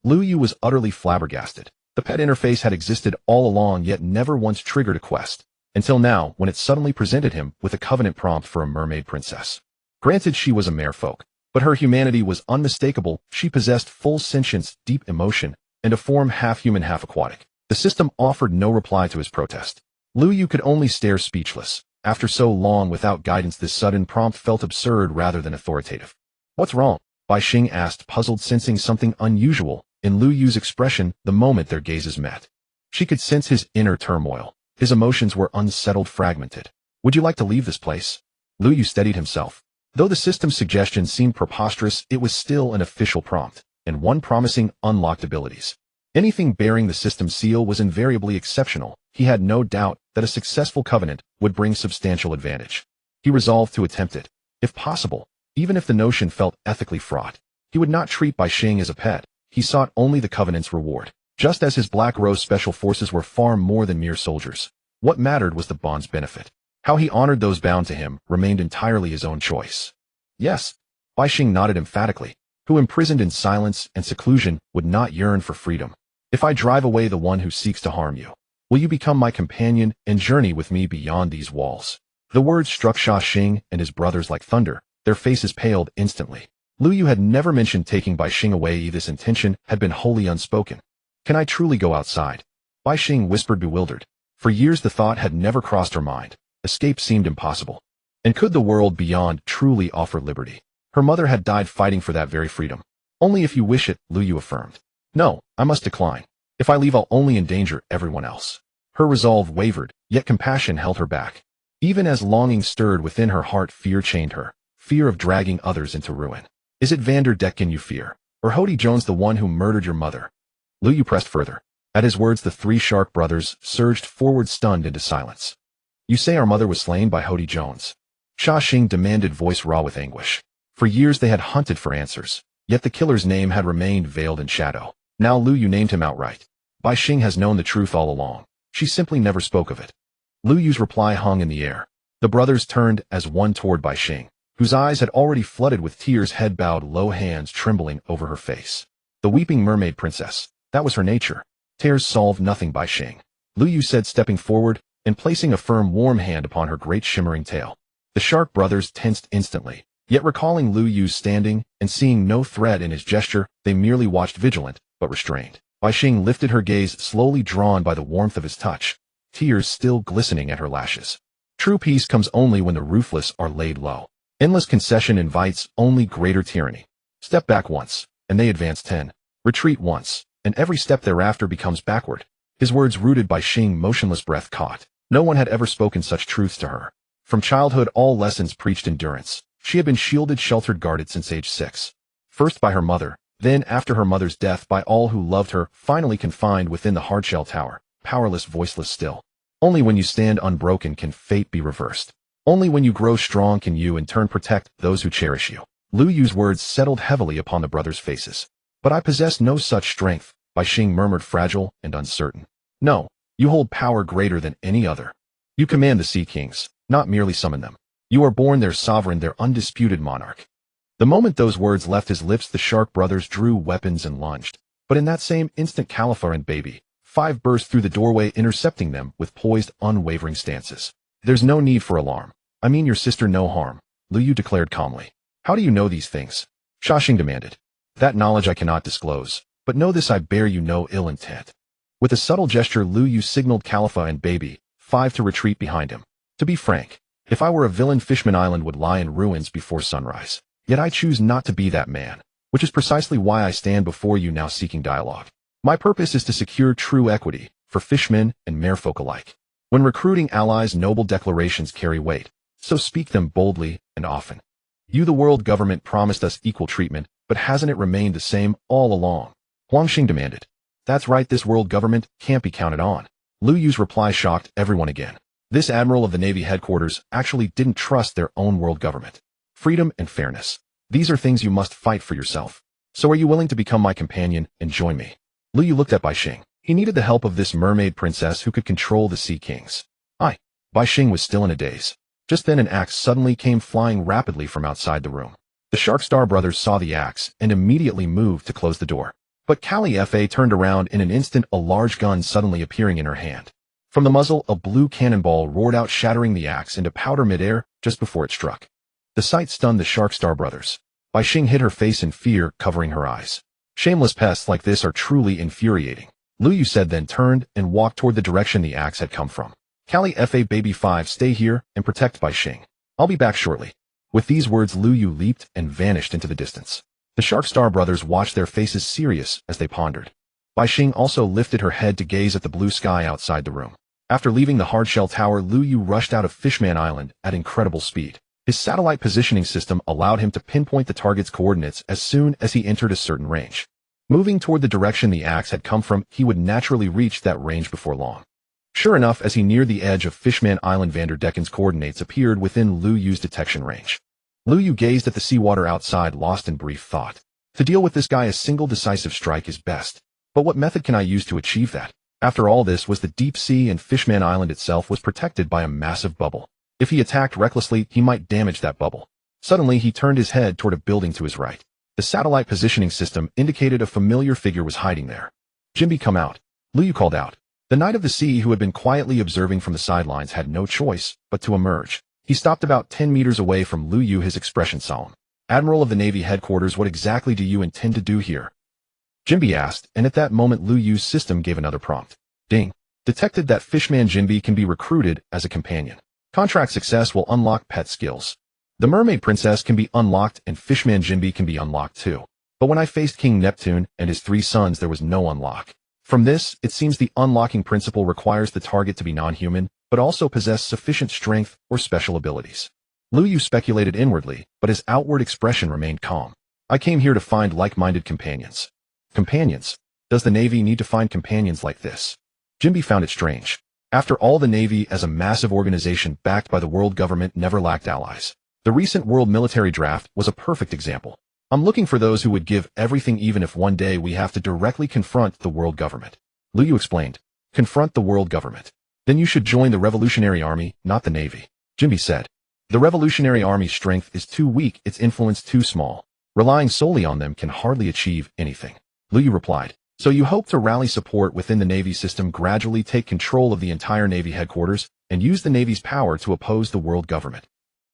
Liu Yu was utterly flabbergasted. The pet interface had existed all along, yet never once triggered a quest. Until now, when it suddenly presented him with a covenant prompt for a mermaid princess. Granted, she was a merfolk, but her humanity was unmistakable. She possessed full sentience, deep emotion, and a form half human, half aquatic. The system offered no reply to his protest. Liu Yu could only stare speechless. After so long without guidance, this sudden prompt felt absurd rather than authoritative. What's wrong? Bai Xing asked, puzzled, sensing something unusual in Liu Yu's expression the moment their gazes met. She could sense his inner turmoil. His emotions were unsettled, fragmented. Would you like to leave this place? Liu Yu steadied himself. Though the system's suggestion seemed preposterous, it was still an official prompt, and one promising unlocked abilities. Anything bearing the system's seal was invariably exceptional. He had no doubt that a successful covenant would bring substantial advantage. He resolved to attempt it, if possible, even if the notion felt ethically fraught. He would not treat Bai Xing as a pet. He sought only the covenant's reward. Just as his Black Rose special forces were far more than mere soldiers. What mattered was the bond's benefit. How he honored those bound to him remained entirely his own choice. Yes. Bai Xing nodded emphatically. who imprisoned in silence and seclusion would not yearn for freedom. If I drive away the one who seeks to harm you, will you become my companion and journey with me beyond these walls? The words struck Sha Xing and his brothers like thunder. Their faces paled instantly. Lu Yu had never mentioned taking Bai Xing away. This intention had been wholly unspoken. Can I truly go outside? Bai Xing whispered, bewildered. For years the thought had never crossed her mind. Escape seemed impossible. And could the world beyond truly offer liberty? Her mother had died fighting for that very freedom. Only if you wish it, Lu Yu affirmed. No, I must decline. If I leave, I'll only endanger everyone else. Her resolve wavered, yet compassion held her back. Even as longing stirred within her heart, fear chained her. Fear of dragging others into ruin. Is it Vander Decken you fear? Or Hody Jones, the one who murdered your mother? Lu Yu pressed further. At his words, the three Shark brothers surged forward, stunned into silence. You say our mother was slain by Hody Jones? Sha Xing demanded, voice raw with anguish. For years they had hunted for answers, yet the killer's name had remained veiled in shadow. Now Lu Yu named him outright. Bai Xing has known the truth all along. She simply never spoke of it. Lu Yu's reply hung in the air. The brothers turned as one toward Bai Xing, whose eyes had already flooded with tears, head bowed low, hands trembling over her face. The weeping mermaid princess, that was her nature. Tears solved nothing, Bai Xing. Lu Yu said, stepping forward and placing a firm, warm hand upon her great shimmering tail. The Shark brothers tensed instantly, yet recalling Lu Yu's standing and seeing no threat in his gesture, they merely watched, vigilant but restrained. Bai Xing lifted her gaze, slowly drawn by the warmth of his touch, tears still glistening at her lashes. True peace comes only when the ruthless are laid low. Endless concession invites only greater tyranny. Step back once, and they advance 10. Retreat once, and every step thereafter becomes backward. His words rooted Bai Xing, motionless, breath caught. No one had ever spoken such truths to her. From childhood, all lessons preached endurance. She had been shielded, sheltered, guarded since age 6. First by her mother, then after her mother's death by all who loved her, finally confined within the hardshell tower, powerless, voiceless still. Only when you stand unbroken can fate be reversed. Only when you grow strong can you in turn protect those who cherish you. Lu Yu's words settled heavily upon the brothers' faces. But I possess no such strength, Bai Xing murmured, fragile and uncertain. No, you hold power greater than any other. You command the Sea Kings, not merely summon them. You are born their sovereign, their undisputed monarch. The moment those words left his lips, the Shark brothers drew weapons and lunged. But in that same instant, Khalifa and Baby 5 burst through the doorway, intercepting them with poised, unwavering stances. There's no need for alarm. I mean your sister no harm, Lu Yu declared calmly. How do you know these things? Sha Xing demanded. That knowledge I cannot disclose, but know this, I bear you no ill intent. With a subtle gesture, Lu Yu signaled Khalifa and Baby 5 to retreat behind him. To be frank, if I were a villain, Fishman Island would lie in ruins before sunrise. Yet I choose not to be that man, which is precisely why I stand before you now seeking dialogue. My purpose is to secure true equity for fishmen and merfolk alike. When recruiting allies, noble declarations carry weight, so speak them boldly and often. You, the world government, promised us equal treatment, but hasn't it remained the same all along? Huang Xing demanded. That's right, this world government can't be counted on. Lu Yu's reply shocked everyone again. This admiral of the Navy headquarters actually didn't trust their own world government. Freedom and fairness. These are things you must fight for yourself. So are you willing to become my companion and join me? Lu Yu looked at Bai Xing. He needed the help of this mermaid princess who could control the Sea Kings. Bai Xing was still in a daze. Just then an axe suddenly came flying rapidly from outside the room. The Shark Star brothers saw the axe and immediately moved to close the door. But Khalifa turned around in an instant, a large gun suddenly appearing in her hand. From the muzzle, a blue cannonball roared out, shattering the axe into powder midair just before it struck. The sight stunned the Shark Star brothers. Bai Xing hid her face in fear, covering her eyes. Shameless pests like this are truly infuriating, Lu Yu said, then turned and walked toward the direction the axe had come from. Khalifa, Baby 5, stay here and protect Bai Xing. I'll be back shortly. With these words, Lu Yu leaped and vanished into the distance. The Shark Star brothers watched, their faces serious as they pondered. Bai Xing also lifted her head to gaze at the blue sky outside the room. After leaving the hardshell tower, Lu Yu rushed out of Fishman Island at incredible speed. His satellite positioning system allowed him to pinpoint the target's coordinates as soon as he entered a certain range. Moving toward the direction the axe had come from, he would naturally reach that range before long. Sure enough, as he neared the edge of Fishman Island, Vander Decken's coordinates appeared within Lu Yu's detection range. Lu Yu gazed at the seawater outside, lost in brief thought. To deal with this guy, a single decisive strike is best. But what method can I use to achieve that? After all, this was the deep sea, and Fishman Island itself was protected by a massive bubble. If he attacked recklessly, he might damage that bubble. Suddenly, he turned his head toward a building to his right. The satellite positioning system indicated a familiar figure was hiding there. Jinbi, come out. Lu Yu called out. The Knight of the Sea, who had been quietly observing from the sidelines, had no choice but to emerge. He stopped about 10 meters away from Lu Yu, his expression solemn. Admiral of the Navy headquarters, what exactly do you intend to do here? Jinbi asked, and at that moment Lu Yu's system gave another prompt. Ding. Detected that Fishman Jinbi can be recruited as a companion. Contract success will unlock pet skills. The Mermaid Princess can be unlocked and Fishman Jinbi can be unlocked too. But when I faced King Neptune and his 3 sons, there was no unlock. From this, it seems the unlocking principle requires the target to be non-human, but also possess sufficient strength or special abilities. Lu Yu speculated inwardly, but his outward expression remained calm. I came here to find like-minded companions. Companions? Does the Navy need to find companions like this? Jinbi found it strange. After all, the Navy, as a massive organization backed by the world government, never lacked allies. The recent world military draft was a perfect example. I'm looking for those who would give everything, even if one day we have to directly confront the world government. Lu Yu explained. Confront the world government. Then you should join the Revolutionary Army, not the Navy. Jinbi said. The Revolutionary Army's strength is too weak, its influence too small. Relying solely on them can hardly achieve anything. Lu Yu replied. So you hope to rally support within the Navy system, gradually take control of the entire Navy headquarters, and use the Navy's power to oppose the world government.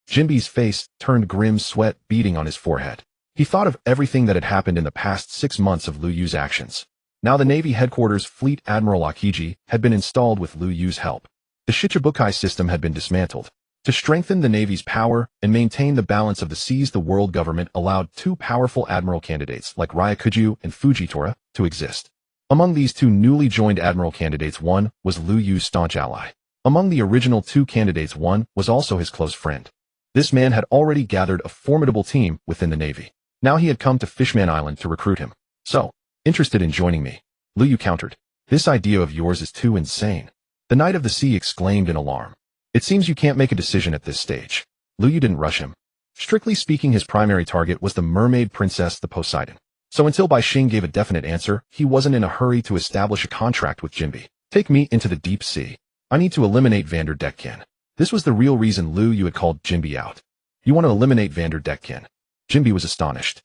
Jinbi's face turned grim, sweat beading on his forehead. He thought of everything that had happened in the past 6 months of Lu Yu's actions. Now the Navy headquarters Fleet Admiral Akiji had been installed with Lu Yu's help. The Shichibukai system had been dismantled. To strengthen the Navy's power and maintain the balance of the seas, the world government allowed 2 powerful admiral candidates like Ryakuju and Fujitora to exist. Among these 2 newly joined admiral candidates, one was Lu Yu's staunch ally. Among the original 2 candidates, one was also his close friend. This man had already gathered a formidable team within the Navy. Now he had come to Fishman Island to recruit him. So, interested in joining me? Lu Yu countered. This idea of yours is too insane. The Knight of the Sea exclaimed in alarm. It seems you can't make a decision at this stage. Lu Yu didn't rush him. Strictly speaking, his primary target was the Mermaid Princess, the Poseidon. So until Bai Xing gave a definite answer, he wasn't in a hurry to establish a contract with Jinbi. Take me into the deep sea. I need to eliminate Vanderdecken. This was the real reason Lu Yu had called Jinbi out. You want to eliminate Vanderdecken? Jinbi was astonished.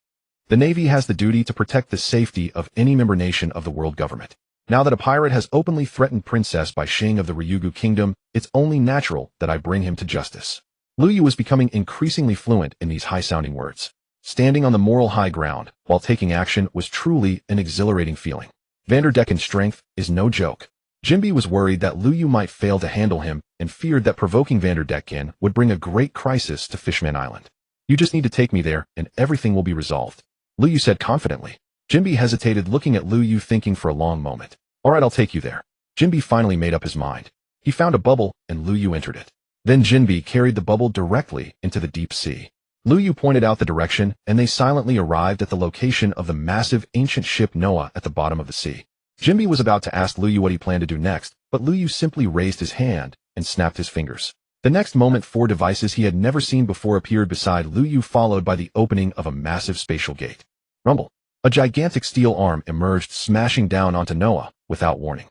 The Navy has the duty to protect the safety of any member nation of the world government. Now that a pirate has openly threatened Princess Bai Xing of the Ryugu Kingdom, it's only natural that I bring him to justice. Lu Yu was becoming increasingly fluent in these high-sounding words. Standing on the moral high ground while taking action was truly an exhilarating feeling. Vanderdecken's strength is no joke. Jinbi was worried that Lu Yu might fail to handle him and feared that provoking Vanderdecken would bring a great crisis to Fishman Island. You just need to take me there and everything will be resolved, Lu Yu said confidently. Jinbi hesitated, looking at Lu Yu, thinking for a long moment. All right, I'll take you there. Jinbi finally made up his mind. He found a bubble and Lu Yu entered it. Then Jinbi carried the bubble directly into the deep sea. Lu Yu pointed out the direction and they silently arrived at the location of the massive ancient ship Noah at the bottom of the sea. Jinbi was about to ask Lu Yu what he planned to do next, but Lu Yu simply raised his hand and snapped his fingers. The next moment, 4 devices he had never seen before appeared beside Lu Yu, followed by the opening of a massive spatial gate. Rumble. A gigantic steel arm emerged, smashing down onto Noah without warning.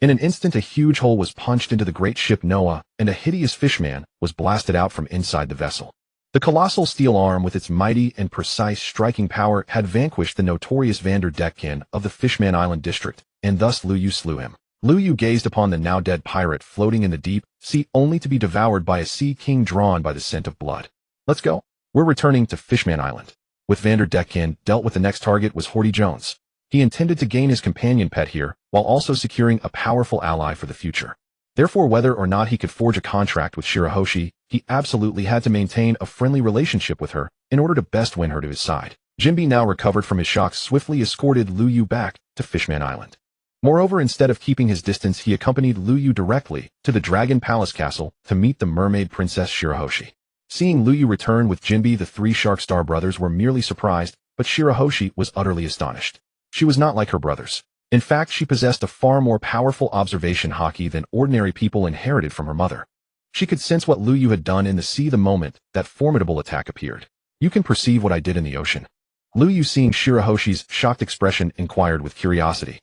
In an instant, a huge hole was punched into the great ship Noah, and a hideous fishman was blasted out from inside the vessel. The colossal steel arm, with its mighty and precise striking power, had vanquished the notorious Vanderdecken of the Fishman Island district, and thus Lu Yu slew him. Lu Yu gazed upon the now dead pirate floating in the deep sea, only to be devoured by a sea king drawn by the scent of blood. Let's go. We're returning to Fishman Island. With Vanderdecken dealt with, the next target was Horty Jones. He intended to gain his companion pet here, while also securing a powerful ally for the future. Therefore, whether or not he could forge a contract with Shirahoshi, he absolutely had to maintain a friendly relationship with her in order to best win her to his side. Jinbi, now recovered from his shock, swiftly escorted Lu Yu back to Fishman Island. Moreover, instead of keeping his distance, he accompanied Lu Yu directly to the Dragon Palace Castle to meet the Mermaid Princess Shirahoshi. Seeing Lu Yu return with Jinbi, the 3 Shark Star brothers were merely surprised, but Shirahoshi was utterly astonished. She was not like her brothers. In fact, she possessed a far more powerful observation haki than ordinary people inherited from her mother. She could sense what Lu Yu had done in the sea the moment that formidable attack appeared. You can perceive what I did in the ocean. Lu Yu, seeing Shirahoshi's shocked expression, inquired with curiosity.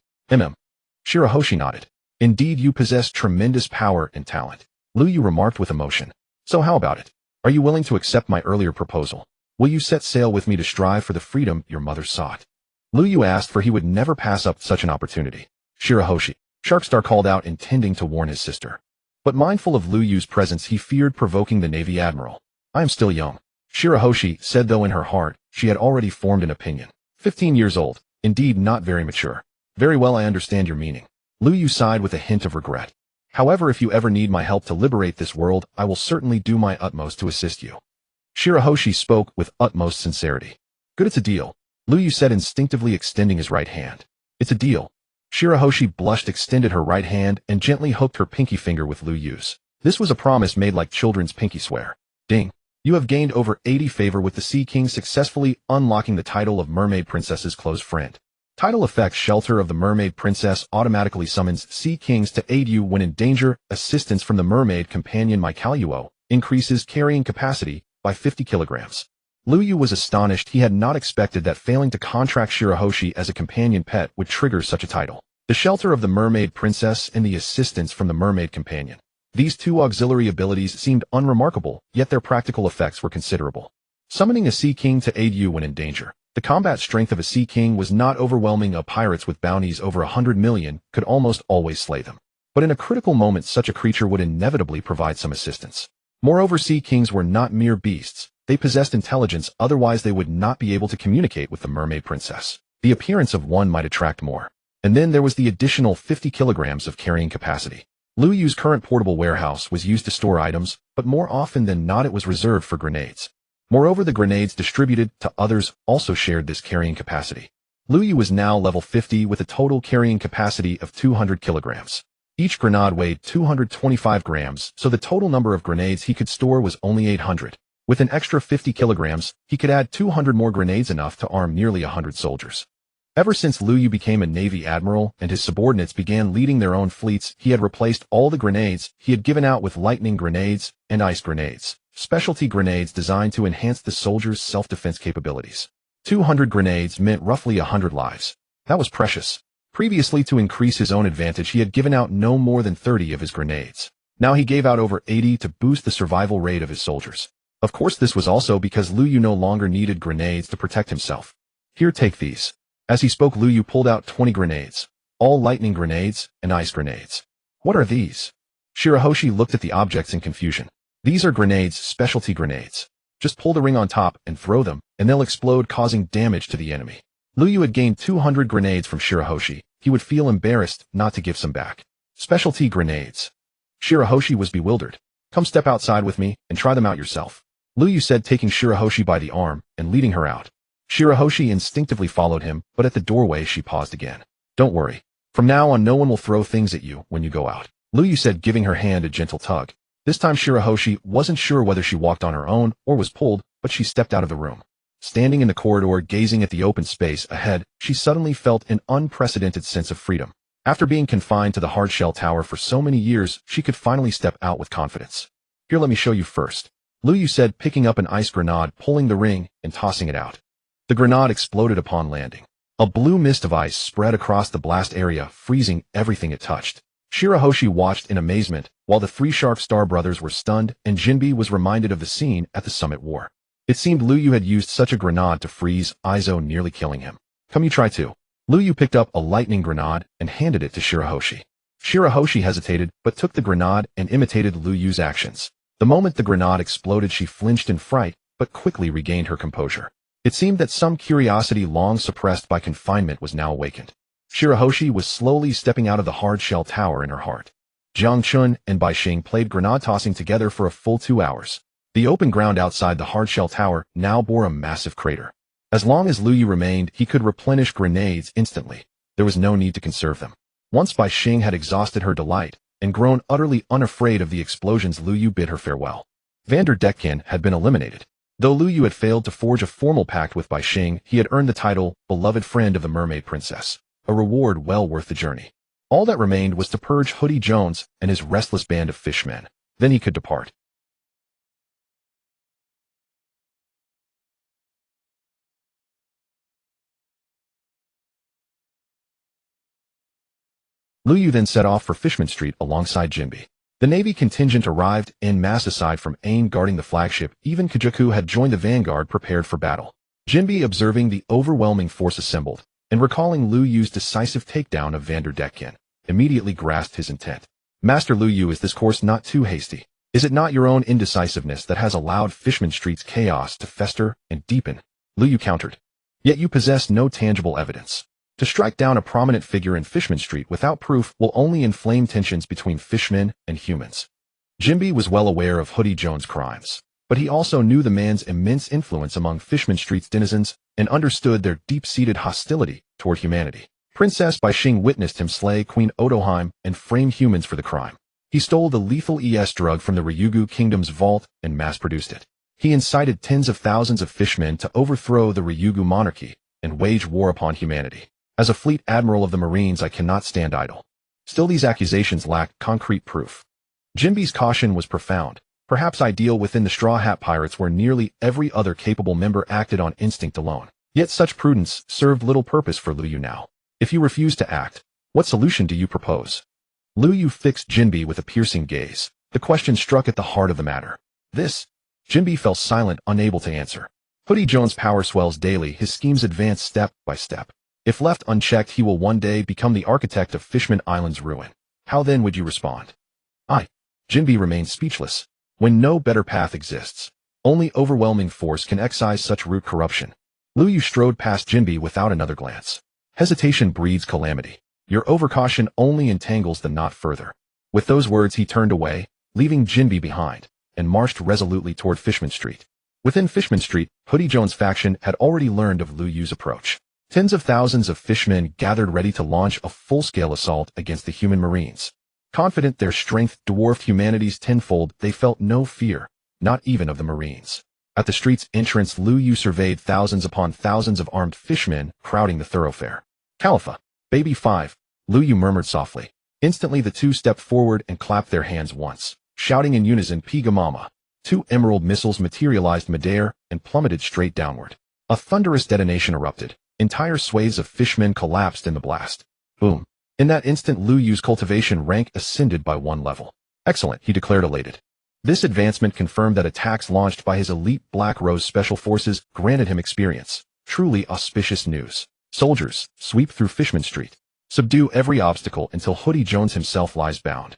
Shirahoshi nodded. Indeed, you possess tremendous power and talent, Lu Yu remarked with emotion. So how about it? Are you willing to accept my earlier proposal? Will you set sail with me to strive for the freedom your mother sought? Lu Yu asked, for he would never pass up such an opportunity. Shirahoshi, Sharkstar called out, intending to warn his sister. But mindful of Lu Yu's presence, he feared provoking the Navy Admiral. I am still young, Shirahoshi said, though in her heart she had already formed an opinion. 15 years old, indeed not very mature. Very well, I understand your meaning. Lu Yu sighed with a hint of regret. However, if you ever need my help to liberate this world, I will certainly do my utmost to assist you. Shirahoshi spoke with utmost sincerity. Good, it's a deal, Lu Yu said, instinctively extending his right hand. It's a deal. Shirahoshi blushed, extended her right hand, and gently hooked her pinky finger with Lu Yu's. This was a promise made like children's pinky swear. Ding. You have gained over 80 favor with the Sea King, successfully unlocking the title of Mermaid Princess's close friend. Title effects: Shelter of the Mermaid Princess automatically summons Sea Kings to aid you when in danger. Assistance from the Mermaid Companion Maikaluo increases carrying capacity by 50 kilograms. Lu Yu was astonished. He had not expected that failing to contract Shirahoshi as a companion pet would trigger such a title. The Shelter of the Mermaid Princess and the assistance from the Mermaid Companion. These two auxiliary abilities seemed unremarkable, yet their practical effects were considerable. Summoning a Sea King to aid you when in danger. The combat strength of a Sea King was not overwhelming. Pirates with bounties over 100 million could almost always slay them. But in a critical moment, such a creature would inevitably provide some assistance. Moreover, Sea Kings were not mere beasts. They possessed intelligence, otherwise they would not be able to communicate with the Mermaid Princess. The appearance of one might attract more. And then there was the additional 50 kilograms of carrying capacity. Lu Yu's current portable warehouse was used to store items, but more often than not it was reserved for grenades. Moreover, the grenades distributed to others also shared this carrying capacity. Lu Yu was now level 50 with a total carrying capacity of 200 kilograms. Each grenade weighed 225 grams, so the total number of grenades he could store was only 800. With an extra 50 kilograms, he could add 200 more grenades, enough to arm nearly 100 soldiers. Ever since Lu Yu became a Navy Admiral and his subordinates began leading their own fleets, he had replaced all the grenades he had given out with lightning grenades and ice grenades, specialty grenades designed to enhance the soldiers' self-defense capabilities. 200 grenades meant roughly 100 lives. That was precious. Previously, to increase his own advantage, he had given out no more than 30 of his grenades. Now he gave out over 80 to boost the survival rate of his soldiers. Of course, this was also because Lu Yu no longer needed grenades to protect himself. Here, take these. As he spoke, Lu Yu pulled out 20 grenades, all lightning grenades and ice grenades. What are these? Shirahoshi looked at the objects in confusion. These are grenades, specialty grenades. Just pull the ring on top and throw them, and they'll explode, causing damage to the enemy. Lu Yu had gained 200 grenades from Shirahoshi. He would feel embarrassed not to give some back. Specialty grenades. Shirahoshi was bewildered. Come, step outside with me and try them out yourself, Lu Yu said, taking Shirahoshi by the arm and leading her out. Shirahoshi instinctively followed him, but at the doorway she paused again. Don't worry. From now on, no one will throw things at you when you go out, Lu Yu said, giving her hand a gentle tug. This time Shirahoshi wasn't sure whether she walked on her own or was pulled, but she stepped out of the room. Standing in the corridor, gazing at the open space ahead, she suddenly felt an unprecedented sense of freedom. After being confined to the hardshell tower for so many years, she could finally step out with confidence. Here, let me show you first, Lu Yu said, picking up an ice grenade, pulling the ring, and tossing it out. The grenade exploded upon landing. A blue mist of ice spread across the blast area, freezing everything it touched. Shirahoshi watched in amazement, while the three Shark Star brothers were stunned, and Jinbi was reminded of the scene at the Summit War. It seemed Lu Yu had used such a grenade to freeze Izo, nearly killing him. Come, you try too. Lu Yu picked up a lightning grenade and handed it to Shirahoshi. Shirahoshi hesitated, but took the grenade and imitated Lu Yu's actions. The moment the grenade exploded, she flinched in fright, but quickly regained her composure. It seemed that some curiosity long suppressed by confinement was now awakened. Shirahoshi was slowly stepping out of the hard-shell tower in her heart. Jiang Chun and Bai Xing played grenade tossing together for a full 2 hours. The open ground outside the hardshell tower now bore a massive crater. As long as Lu Yu remained, he could replenish grenades instantly. There was no need to conserve them. Once Bai Xing had exhausted her delight and grown utterly unafraid of the explosions, Lu Yu bid her farewell. Vander Decken had been eliminated. Though Lu Yu had failed to forge a formal pact with Bai Xing, he had earned the title Beloved Friend of the Mermaid Princess, a reward well worth the journey. All that remained was to purge Hoodie Jones and his restless band of fishmen. Then he could depart. Lu Yu then set off for Fishman Street alongside Jinbi. The Navy contingent arrived en masse. Aside from Aang guarding the flagship, even Kajaku had joined the vanguard prepared for battle. Jinbi, observing the overwhelming force assembled, and recalling Lu Yu's decisive takedown of Vanderdecken, immediately grasped his intent. Master Lu Yu, is this course not too hasty? Is it not your own indecisiveness that has allowed Fishman Street's chaos to fester and deepen? Lu Yu countered. Yet you possess no tangible evidence. To strike down a prominent figure in Fishman Street without proof will only inflame tensions between fishmen and humans. Jinbi was well aware of Hoodie Jones' crimes, but he also knew the man's immense influence among Fishman Street's denizens and understood their deep-seated hostility toward humanity. Princess Bai Xing witnessed him slay Queen Otoheim and frame humans for the crime. He stole the lethal ES drug from the Ryugu Kingdom's vault and mass-produced it. He incited tens of thousands of fishmen to overthrow the Ryugu monarchy and wage war upon humanity. As a fleet admiral of the Marines, I cannot stand idle. Still, these accusations lacked concrete proof. Jinbi's caution was profound, perhaps ideal within the Straw Hat Pirates where nearly every other capable member acted on instinct alone. Yet such prudence served little purpose for Lu Yu now. If you refuse to act, what solution do you propose? Lu Yu fixed Jinbi with a piercing gaze. The question struck at the heart of the matter. This? Jinbi fell silent, unable to answer. Hoodie Jones' power swells daily, his schemes advance step by step. If left unchecked, he will one day become the architect of Fishman Island's ruin. How then would you respond? Jinbi remained speechless. When no better path exists, only overwhelming force can excise such root corruption. Lu Yu strode past Jinbi without another glance. Hesitation breeds calamity. Your overcaution only entangles the knot further. With those words he turned away, leaving Jinbi behind, and marched resolutely toward Fishman Street. Within Fishman Street, Hoodie Jones' faction had already learned of Lu Yu's approach. Tens of thousands of fishmen gathered ready to launch a full-scale assault against the human Marines. Confident their strength dwarfed humanity's tenfold, they felt no fear, not even of the Marines. At the street's entrance, Lu Yu surveyed thousands upon thousands of armed fishmen crowding the thoroughfare. Khalifa, Baby 5, Lu Yu murmured softly. Instantly the two stepped forward and clapped their hands once, shouting in unison, Pigamama. 2 emerald missiles materialized midair and plummeted straight downward. A thunderous detonation erupted. Entire swathes of fishmen collapsed in the blast. Boom. In that instant, Lu Yu's cultivation rank ascended by 1 level. Excellent, he declared elated. This advancement confirmed that attacks launched by his elite Black Rose Special Forces granted him experience. Truly auspicious news. Soldiers, sweep through Fishman Street. Subdue every obstacle until Hoodie Jones himself lies bound.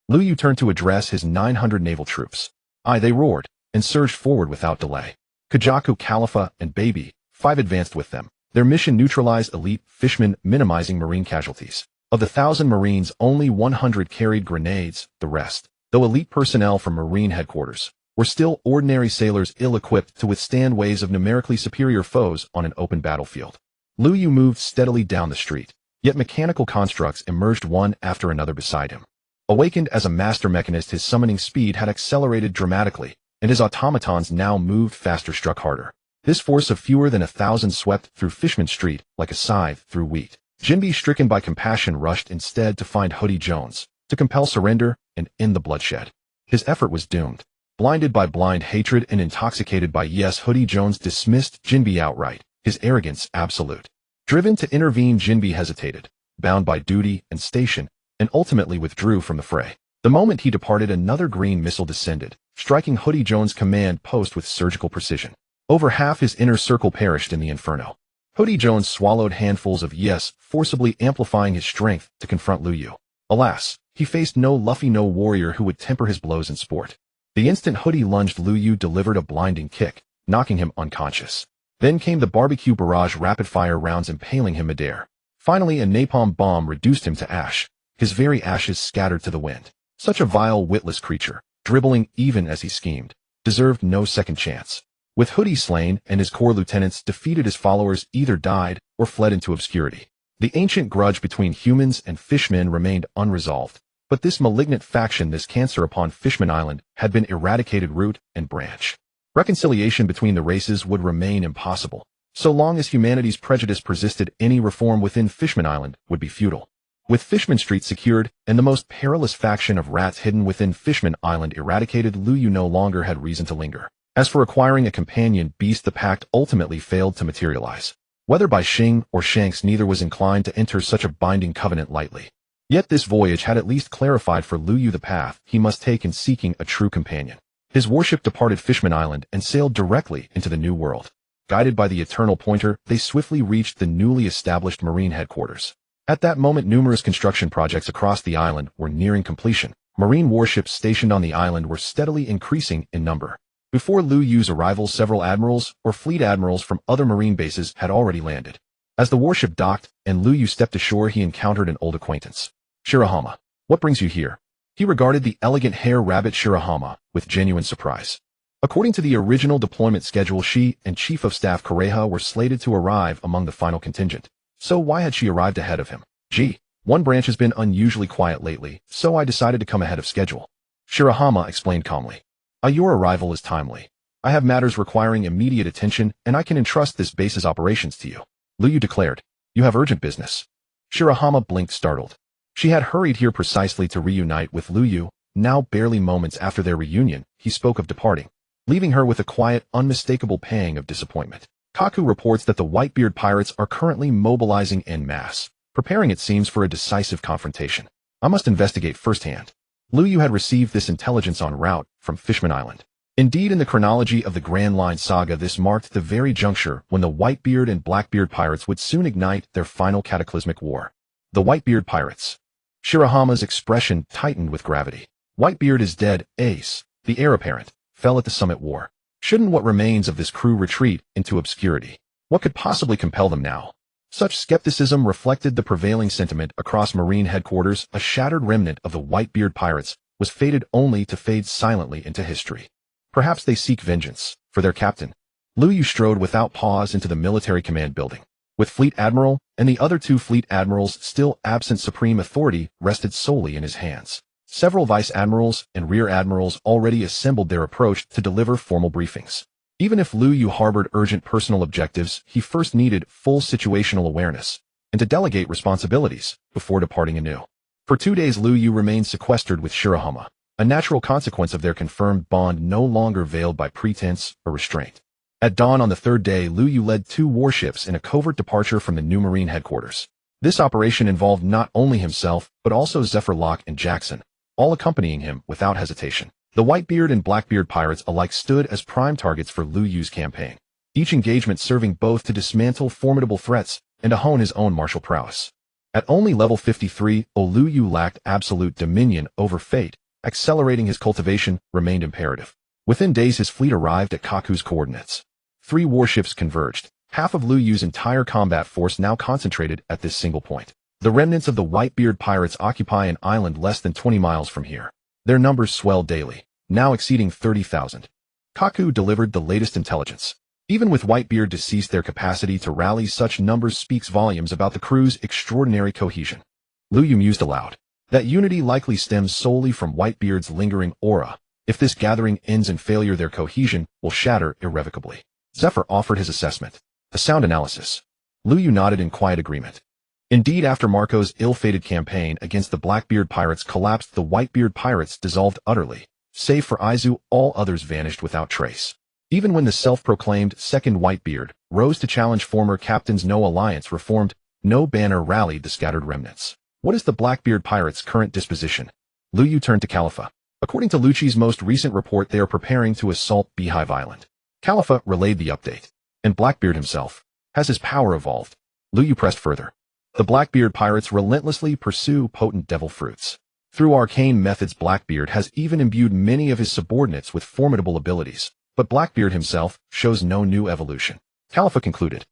Lu Yu turned to address his 900 naval troops. They roared, and surged forward without delay. Kajaku, Khalifa, and Baby 5 advanced with them. Their mission: neutralize elite fishmen, minimizing Marine casualties. Of the 1,000 Marines, only 100 carried grenades. The rest, though elite personnel from Marine headquarters, were still ordinary sailors ill-equipped to withstand waves of numerically superior foes on an open battlefield. Lu Yu moved steadily down the street, yet mechanical constructs emerged one after another beside him. Awakened as a master mechanist, his summoning speed had accelerated dramatically, and his automatons now moved faster, struck harder. This force of fewer than 1,000 swept through Fishman Street like a scythe through wheat. Jinbi, stricken by compassion, rushed instead to find Hoodie Jones, to compel surrender and end the bloodshed. His effort was doomed. Blinded by blind hatred and intoxicated by yes, Hoodie Jones dismissed Jinbi outright, his arrogance absolute. Driven to intervene, Jinbi hesitated, bound by duty and station, and ultimately withdrew from the fray. The moment he departed, another green missile descended, striking Hoodie Jones' command post with surgical precision. Over half his inner circle perished in the inferno. Hoodie Jones swallowed handfuls of yes, forcibly amplifying his strength to confront Lu Yu. Alas, he faced no Luffy, no warrior who would temper his blows in sport. The instant Hoodie lunged, Lu Yu delivered a blinding kick, knocking him unconscious. Then came the barbecue barrage, rapid-fire rounds impaling him midair. Finally, a napalm bomb reduced him to ash, his very ashes scattered to the wind. Such a vile, witless creature, dribbling even as he schemed, deserved no second chance. With Hoodie slain and his core lieutenants defeated, his followers either died or fled into obscurity. The ancient grudge between humans and fishmen remained unresolved, but this malignant faction, this cancer upon Fishman Island, had been eradicated root and branch. Reconciliation between the races would remain impossible. So long as humanity's prejudice persisted, any reform within Fishman Island would be futile. With Fishman Street secured and the most perilous faction of rats hidden within Fishman Island eradicated, Lu Yu no longer had reason to linger. As for acquiring a companion beast, the pact ultimately failed to materialize. Whether by Xing or Shanks, neither was inclined to enter such a binding covenant lightly. Yet this voyage had at least clarified for Lu Yu the path he must take in seeking a true companion. His warship departed Fishman Island and sailed directly into the New World. Guided by the Eternal Pointer, they swiftly reached the newly established Marine headquarters. At that moment, numerous construction projects across the island were nearing completion. Marine warships stationed on the island were steadily increasing in number. Before Lu Yu's arrival, several admirals or fleet admirals from other marine bases had already landed. As the warship docked and Lu Yu stepped ashore, he encountered an old acquaintance. Shirahama, what brings you here? He regarded the elegant hare-rabbit Shirahama with genuine surprise. According to the original deployment schedule, she and Chief of Staff Kureha were slated to arrive among the final contingent. So why had she arrived ahead of him? Gee, one branch has been unusually quiet lately, so I decided to come ahead of schedule. Shirahama explained calmly. Your arrival is timely. I have matters requiring immediate attention, and I can entrust this base's operations to you. Lu Yu declared. You have urgent business. Shirahama blinked, startled. She had hurried here precisely to reunite with Lu Yu. Now, barely moments after their reunion, he spoke of departing, leaving her with a quiet, unmistakable pang of disappointment. Kaku reports that the Whitebeard pirates are currently mobilizing en masse, preparing, it seems, for a decisive confrontation. I must investigate firsthand. Lu Yu had received this intelligence en route from Fishman Island. Indeed, in the chronology of the Grand Line saga, this marked the very juncture when the Whitebeard and Blackbeard pirates would soon ignite their final cataclysmic war. The Whitebeard pirates. Shirahama's expression tightened with gravity. Whitebeard is dead. Ace, the heir apparent, fell at the Summit War. Shouldn't what remains of this crew retreat into obscurity? What could possibly compel them now? Such skepticism reflected the prevailing sentiment across Marine headquarters. A shattered remnant of the Whitebeard pirates was fated only to fade silently into history. Perhaps they seek vengeance for their captain. Lu Yu strode without pause into the military command building. With Fleet Admiral and the other two Fleet Admirals still absent, supreme authority rested solely in his hands. Several Vice Admirals and Rear Admirals already assembled their approach to deliver formal briefings. Even if Lu Yu harbored urgent personal objectives, he first needed full situational awareness and to delegate responsibilities before departing anew. For 2 days, Lu Yu remained sequestered with Shirahama, a natural consequence of their confirmed bond no longer veiled by pretense or restraint. At dawn on the third day, Lu Yu led 2 warships in a covert departure from the new Marine headquarters. This operation involved not only himself, but also Zephyr Locke and Jackson, all accompanying him without hesitation. The Whitebeard and Blackbeard pirates alike stood as prime targets for Lu Yu's campaign, each engagement serving both to dismantle formidable threats and to hone his own martial prowess. At only level 53, Lu Yu lacked absolute dominion over fate. Accelerating his cultivation remained imperative. Within days, his fleet arrived at Kaku's coordinates. 3 warships converged, half of Lu Yu's entire combat force now concentrated at this single point. The remnants of the Whitebeard pirates occupy an island less than 20 miles from here. Their numbers swell daily, now exceeding 30,000. Kaku delivered the latest intelligence. Even with Whitebeard deceased, their capacity to rally such numbers speaks volumes about the crew's extraordinary cohesion. Lu Yu mused aloud. That unity likely stems solely from Whitebeard's lingering aura. If this gathering ends in failure, their cohesion will shatter irrevocably. Zephyr offered his assessment. A sound analysis. Lu Yu nodded in quiet agreement. Indeed, after Marco's ill-fated campaign against the Blackbeard pirates collapsed, the Whitebeard pirates dissolved utterly. Save for Aizu, all others vanished without trace. Even when the self-proclaimed second Whitebeard rose to challenge former captains, no alliance reformed, no banner rallied the scattered remnants. What is the Blackbeard pirates' current disposition? Lu Yu turned to Khalifa. According to Lucci's most recent report, they are preparing to assault Beehive Island. Khalifa relayed the update. And Blackbeard himself. Has his power evolved? Lu Yu pressed further. The Blackbeard pirates relentlessly pursue potent devil fruits. Through arcane methods, Blackbeard has even imbued many of his subordinates with formidable abilities. But Blackbeard himself shows no new evolution. Khalifa concluded.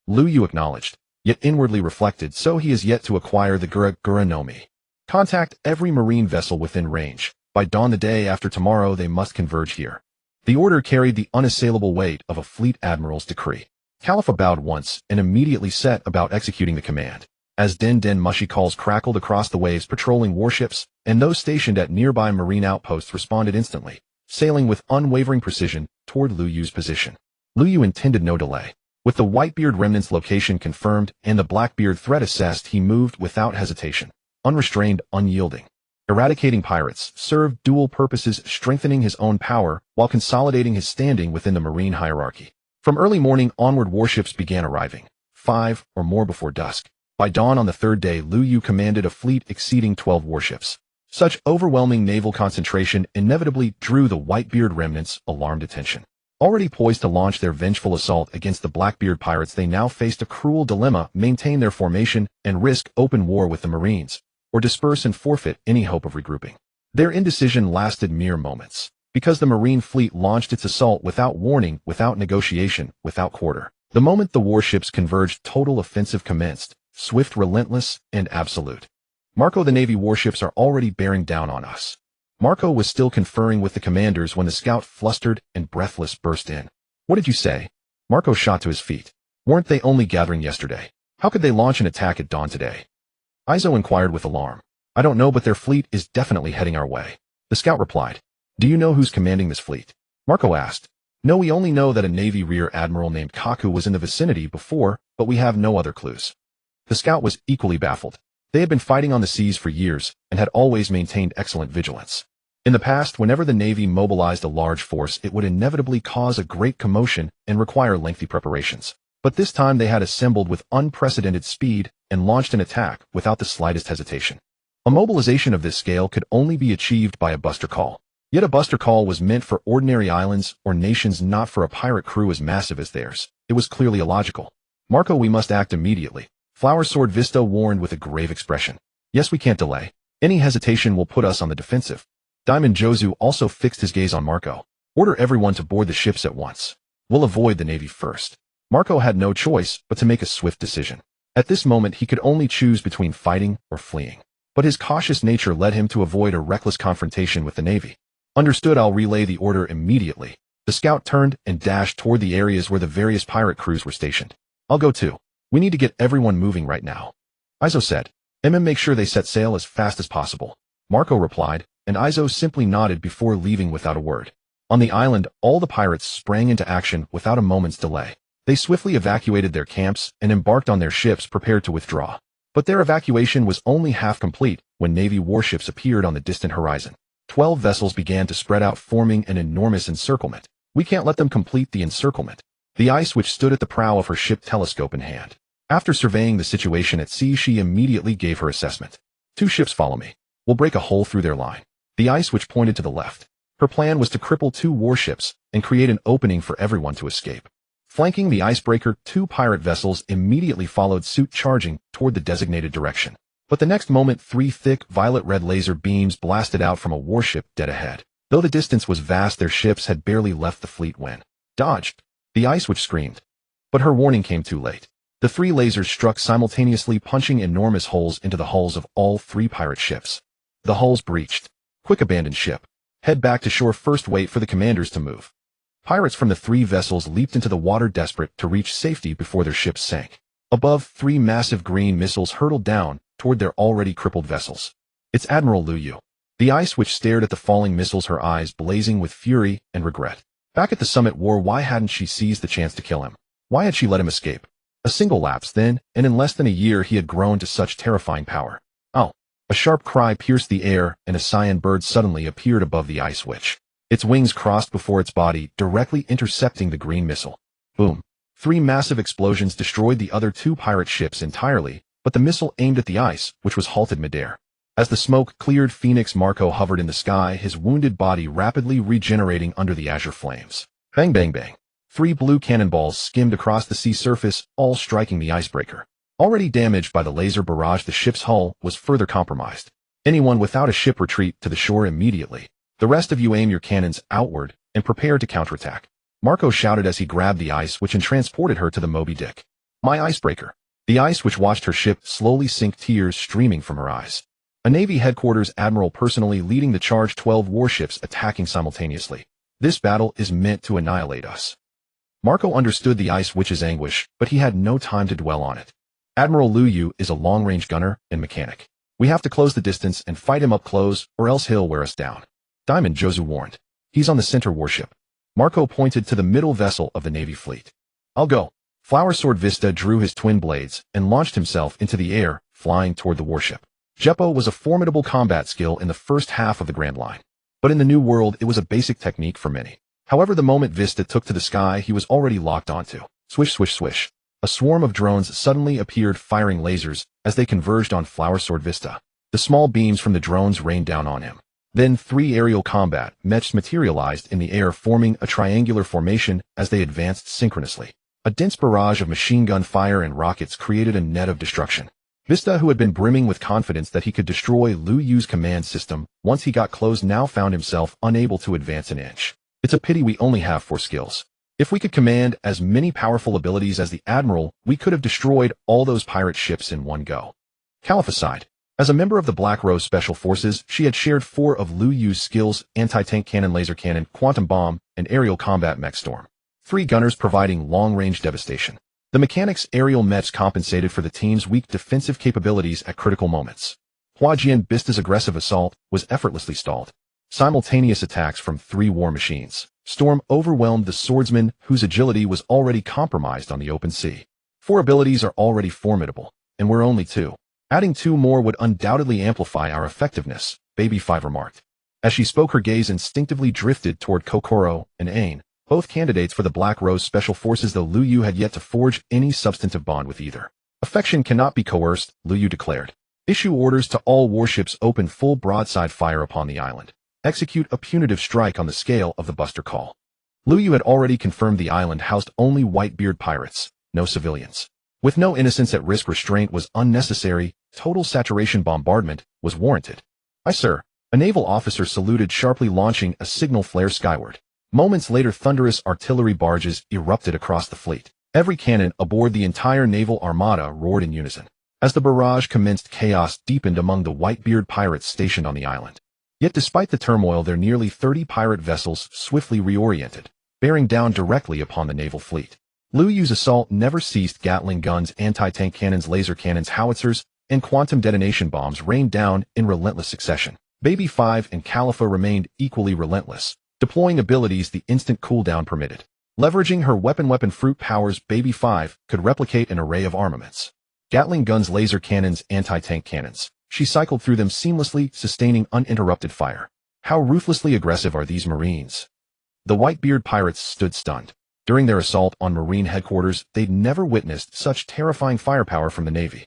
Lu Yu acknowledged, yet inwardly reflected, so he is yet to acquire the Gura no Mi. Contact every marine vessel within range. By dawn the day after tomorrow, they must converge here. The order carried the unassailable weight of a fleet admiral's decree. Khalifa bowed once and immediately set about executing the command. As Den Den Mushi calls crackled across the waves, patrolling warships and those stationed at nearby marine outposts responded instantly, sailing with unwavering precision toward Lu Yu's position. Lu Yu intended no delay. With the Whitebeard remnant's location confirmed and the Blackbeard threat assessed, he moved without hesitation, unrestrained, unyielding. Eradicating pirates served dual purposes, strengthening his own power while consolidating his standing within the marine hierarchy. From early morning onward, warships began arriving, 5 or more before dusk. By dawn on the third day, Liu Yu commanded a fleet exceeding 12 warships. Such overwhelming naval concentration inevitably drew the Whitebeard remnants' alarmed attention. Already poised to launch their vengeful assault against the Blackbeard pirates, they now faced a cruel dilemma: maintain their formation and risk open war with the Marines, or disperse and forfeit any hope of regrouping. Their indecision lasted mere moments, because the Marine fleet launched its assault without warning, without negotiation, without quarter. The moment the warships converged, total offensive commenced, swift, relentless, and absolute. "Marco, the Navy warships are already bearing down on us." Marco was still conferring with the commanders when the scout, flustered and breathless, burst in. "What did you say?" Marco shot to his feet. "Weren't they only gathering yesterday? How could they launch an attack at dawn today?" Izo inquired with alarm. "I don't know, but their fleet is definitely heading our way." The scout replied. "Do you know who's commanding this fleet?" Marco asked. "No, we only know that a Navy Rear Admiral named Kaku was in the vicinity before, but we have no other clues." The scout was equally baffled. They had been fighting on the seas for years and had always maintained excellent vigilance. In the past, whenever the Navy mobilized a large force, it would inevitably cause a great commotion and require lengthy preparations. But this time they had assembled with unprecedented speed and launched an attack without the slightest hesitation. A mobilization of this scale could only be achieved by a buster call. Yet a buster call was meant for ordinary islands or nations, not for a pirate crew as massive as theirs. It was clearly illogical. "Marco, we must act immediately," Flower Sword Vista warned with a grave expression. "Yes, we can't delay. Any hesitation will put us on the defensive." Diamond Jozu also fixed his gaze on Marco. "Order everyone to board the ships at once. We'll avoid the Navy first." Marco had no choice but to make a swift decision. At this moment, he could only choose between fighting or fleeing. But his cautious nature led him to avoid a reckless confrontation with the Navy. "Understood, I'll relay the order immediately." The scout turned and dashed toward the areas where the various pirate crews were stationed. "I'll go too. We need to get everyone moving right now," Izo said. "Make sure they set sail as fast as possible." Marco replied, and Izo simply nodded before leaving without a word. On the island, all the pirates sprang into action without a moment's delay. They swiftly evacuated their camps and embarked on their ships, prepared to withdraw. But their evacuation was only half complete when Navy warships appeared on the distant horizon. 12 vessels began to spread out, forming an enormous encirclement. "We can't let them complete the encirclement." The Ice Witch stood at the prow of her ship, telescope in hand. After surveying the situation at sea, she immediately gave her assessment. "Two ships follow me. We'll break a hole through their line." The Ice Witch pointed to the left. Her plan was to cripple 2 warships and create an opening for everyone to escape. Flanking the icebreaker, 2 pirate vessels immediately followed suit, charging toward the designated direction. But the next moment, 3 thick, violet-red laser beams blasted out from a warship dead ahead. Though the distance was vast, their ships had barely left the fleet when "Dodged!" The Ice Witch screamed. But her warning came too late. The 3 lasers struck simultaneously, punching enormous holes into the hulls of all 3 pirate ships. The hulls breached. "Quick, abandon ship. Head back to shore first, wait for the commanders to move." Pirates from the 3 vessels leaped into the water, desperate to reach safety before their ships sank. Above, 3 massive green missiles hurtled down toward their already crippled vessels. "It's Admiral Liu Yu." The Ice Witch stared at the falling missiles, her eyes blazing with fury and regret. Back at the Summit War, why hadn't she seized the chance to kill him? Why had she let him escape? A single lapse, then, and in less than a year he had grown to such terrifying power. "Oh!" A sharp cry pierced the air, and a cyan bird suddenly appeared above the Ice Witch. Its wings crossed before its body, directly intercepting the green missile. Boom! 3 massive explosions destroyed the other 2 pirate ships entirely, but the missile aimed at the Ice Witch was halted midair. As the smoke cleared, Phoenix Marco hovered in the sky, his wounded body rapidly regenerating under the azure flames. Bang, bang, bang. 3 blue cannonballs skimmed across the sea surface, all striking the icebreaker. Already damaged by the laser barrage, the ship's hull was further compromised. "Anyone without a ship, retreat to the shore immediately. The rest of you, aim your cannons outward and prepare to counterattack," Marco shouted as he grabbed the Ice Witch and transported her to the Moby Dick. "My icebreaker." The Ice Witch watched her ship slowly sink, tears streaming from her eyes. A Navy headquarters admiral personally leading the charge, 12 warships attacking simultaneously. "This battle is meant to annihilate us." Marco understood the Ice Witch's anguish, but he had no time to dwell on it. "Admiral Liu Yu is a long-range gunner and mechanic. We have to close the distance and fight him up close, or else he'll wear us down," Diamond Jozu warned. "He's on the center warship." Marco pointed to the middle vessel of the Navy fleet. "I'll go." Flower Sword Vista drew his twin blades and launched himself into the air, flying toward the warship. Jeppo was a formidable combat skill in the first half of the Grand Line. But in the New World, it was a basic technique for many. However, the moment Vista took to the sky, he was already locked onto. Swish, swish, swish. a swarm of drones suddenly appeared firing lasers as they converged on Flower Sword Vista. The small beams from the drones rained down on him. Then 3 aerial combat mechs materialized in the air, forming a triangular formation as they advanced synchronously. A dense barrage of machine gun fire and rockets created a net of destruction. Vista, who had been brimming with confidence that he could destroy Lu Yu's command system once he got close, now found himself unable to advance an inch. It's a pity we only have 4 skills. If we could command as many powerful abilities as the Admiral, we could have destroyed all those pirate ships in one go. Califa sighed. As a member of the Black Rose Special Forces, she had shared 4 of Lu Yu's skills: anti-tank cannon, laser cannon, quantum bomb, and aerial combat mech storm. 3 gunners providing long-range devastation. The mechanics' aerial mechs compensated for the team's weak defensive capabilities at critical moments. Huajian Bista's aggressive assault was effortlessly stalled. Simultaneous attacks from 3 war machines. Storm overwhelmed the swordsman, whose agility was already compromised on the open sea. 4 abilities are already formidable, and we're only 2. Adding 2 more would undoubtedly amplify our effectiveness, Baby 5 remarked. As she spoke, her gaze instinctively drifted toward Kokoro and Ain, both candidates for the Black Rose Special Forces, though Lu Yu had yet to forge any substantive bond with either. Affection cannot be coerced, Lu Yu declared. Issue orders to all warships, open full broadside fire upon the island. Execute a punitive strike on the scale of the Buster Call. Lu Yu had already confirmed the island housed only Whitebeard pirates, no civilians. With no innocents at risk, restraint was unnecessary. Total saturation bombardment was warranted. Aye, sir. A naval officer saluted sharply, launching a signal flare skyward. Moments later, thunderous artillery barges erupted across the fleet. Every cannon aboard the entire naval armada roared in unison. As the barrage commenced, chaos deepened among the Whitebeard pirates stationed on the island. Yet despite the turmoil, their nearly 30 pirate vessels swiftly reoriented, bearing down directly upon the naval fleet. Lu Yu's assault never ceased. Gatling guns, anti-tank cannons, laser cannons, howitzers, and quantum detonation bombs rained down in relentless succession. Baby 5 and Califa remained equally relentless, deploying abilities the instant cooldown permitted. Leveraging her weapon fruit powers, Baby 5 could replicate an array of armaments. Gatling guns, laser cannons, anti-tank cannons. She cycled through them seamlessly, sustaining uninterrupted fire. How ruthlessly aggressive are these Marines? The Whitebeard pirates stood stunned. During their assault on Marine headquarters, they'd never witnessed such terrifying firepower from the Navy.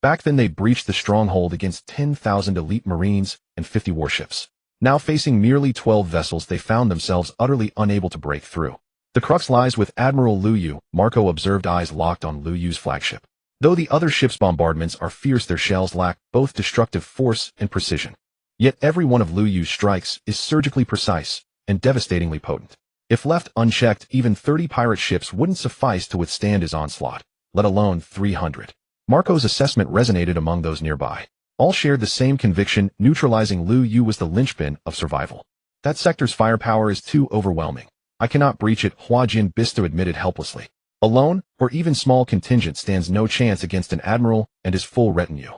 Back then, they breached the stronghold against 10,000 elite Marines and 50 warships. Now facing merely 12 vessels, they found themselves utterly unable to break through. The crux lies with Admiral Lu Yu, Marco observed, eyes locked on Lu Yu's flagship. Though the other ships' bombardments are fierce, their shells lack both destructive force and precision. Yet every one of Lu Yu's strikes is surgically precise and devastatingly potent. If left unchecked, even 30 pirate ships wouldn't suffice to withstand his onslaught, let alone 300. Marco's assessment resonated among those nearby. All shared the same conviction: neutralizing Lu Yu was the linchpin of survival. That sector's firepower is too overwhelming. I cannot breach it, Huajian Bisto admitted helplessly. Alone, or even small contingent, stands no chance against an admiral and his full retinue.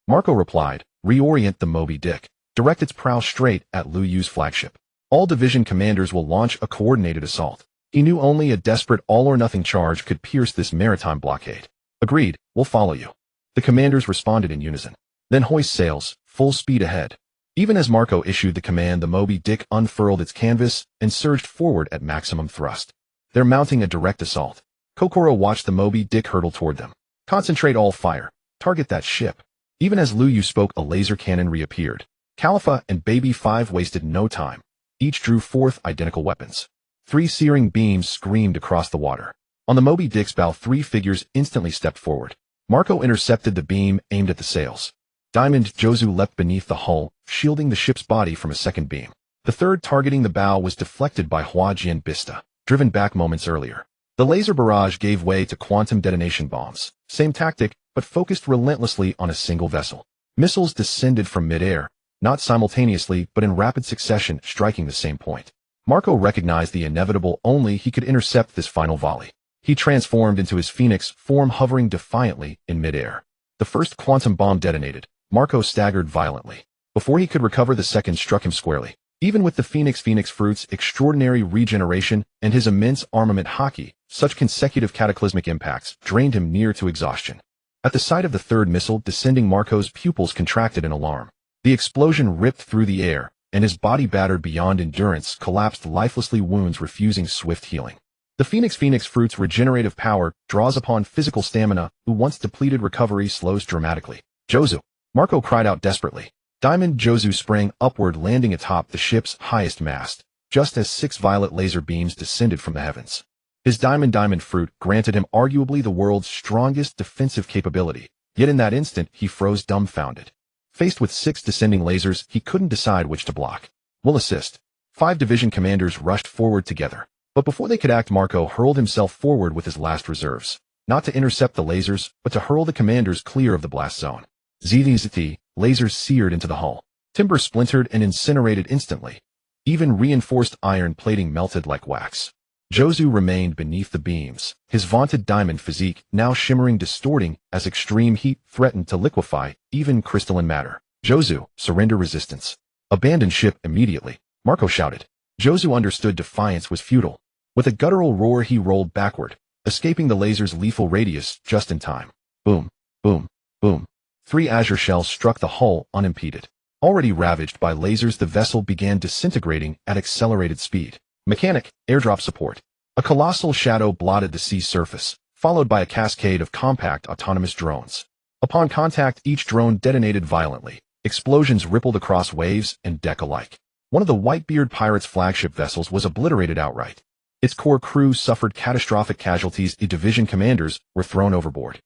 Marco replied, reorient the Moby Dick. Direct its prow straight at Lu Yu's flagship. All division commanders will launch a coordinated assault. He knew only a desperate all-or-nothing charge could pierce this maritime blockade. Agreed, we'll follow you. The commanders responded in unison. Then hoist sails, full speed ahead. Even as Marco issued the command, the Moby Dick unfurled its canvas and surged forward at maximum thrust. They're mounting a direct assault. Kokoro watched the Moby Dick hurtle toward them. Concentrate all fire. Target that ship. Even as Lu Yu spoke, a laser cannon reappeared. Califa and Baby 5 wasted no time. Each drew forth identical weapons. 3 searing beams screamed across the water. On the Moby Dick's bow, 3 figures instantly stepped forward. Marco intercepted the beam aimed at the sails. Diamond Jozu leapt beneath the hull, shielding the ship's body from a second beam. The third, targeting the bow, was deflected by Huajian Bista, driven back moments earlier. The laser barrage gave way to quantum detonation bombs. Same tactic, but focused relentlessly on a single vessel. Missiles descended from midair, not simultaneously but in rapid succession, striking the same point. Marco recognized the inevitable, only he could intercept this final volley. He transformed into his phoenix form, hovering defiantly in midair. The first quantum bomb detonated. Marco staggered violently. Before he could recover, the second struck him squarely. Even with the Phoenix fruit's extraordinary regeneration and his immense armament hockey, such consecutive cataclysmic impacts drained him near to exhaustion. At the sight of the third missile descending, Marco's pupils contracted in alarm. The explosion ripped through the air, and his body, battered beyond endurance, collapsed lifelessly, wounds refusing swift healing. The Phoenix fruit's regenerative power draws upon physical stamina, who once depleted recovery slows dramatically. Jozu! Marco cried out desperately. Diamond Jozu sprang upward, landing atop the ship's highest mast, just as 6 violet laser beams descended from the heavens. His diamond fruit granted him arguably the world's strongest defensive capability, yet in that instant he froze dumbfounded. Faced with 6 descending lasers, he couldn't decide which to block. We'll assist. 5 division commanders rushed forward together. But before they could act, Marco hurled himself forward with his last reserves, not to intercept the lasers, but to hurl the commanders clear of the blast zone. ZZT, lasers seared into the hull. Timber splintered and incinerated instantly. Even reinforced iron plating melted like wax. Jozu remained beneath the beams, his vaunted diamond physique now shimmering, distorting as extreme heat threatened to liquefy even crystalline matter. Jozu, surrender resistance. Abandon ship immediately, Marco shouted. Jozu understood defiance was futile. With a guttural roar, he rolled backward, escaping the laser's lethal radius just in time. Boom, boom, boom. 3 azure shells struck the hull unimpeded. Already ravaged by lasers, the vessel began disintegrating at accelerated speed. Mechanic, airdrop support. A colossal shadow blotted the sea surface, followed by a cascade of compact autonomous drones. Upon contact, each drone detonated violently. Explosions rippled across waves and deck alike. One of the Whitebeard pirates' flagship vessels was obliterated outright. Its core crew suffered catastrophic casualties. The division commanders were thrown overboard.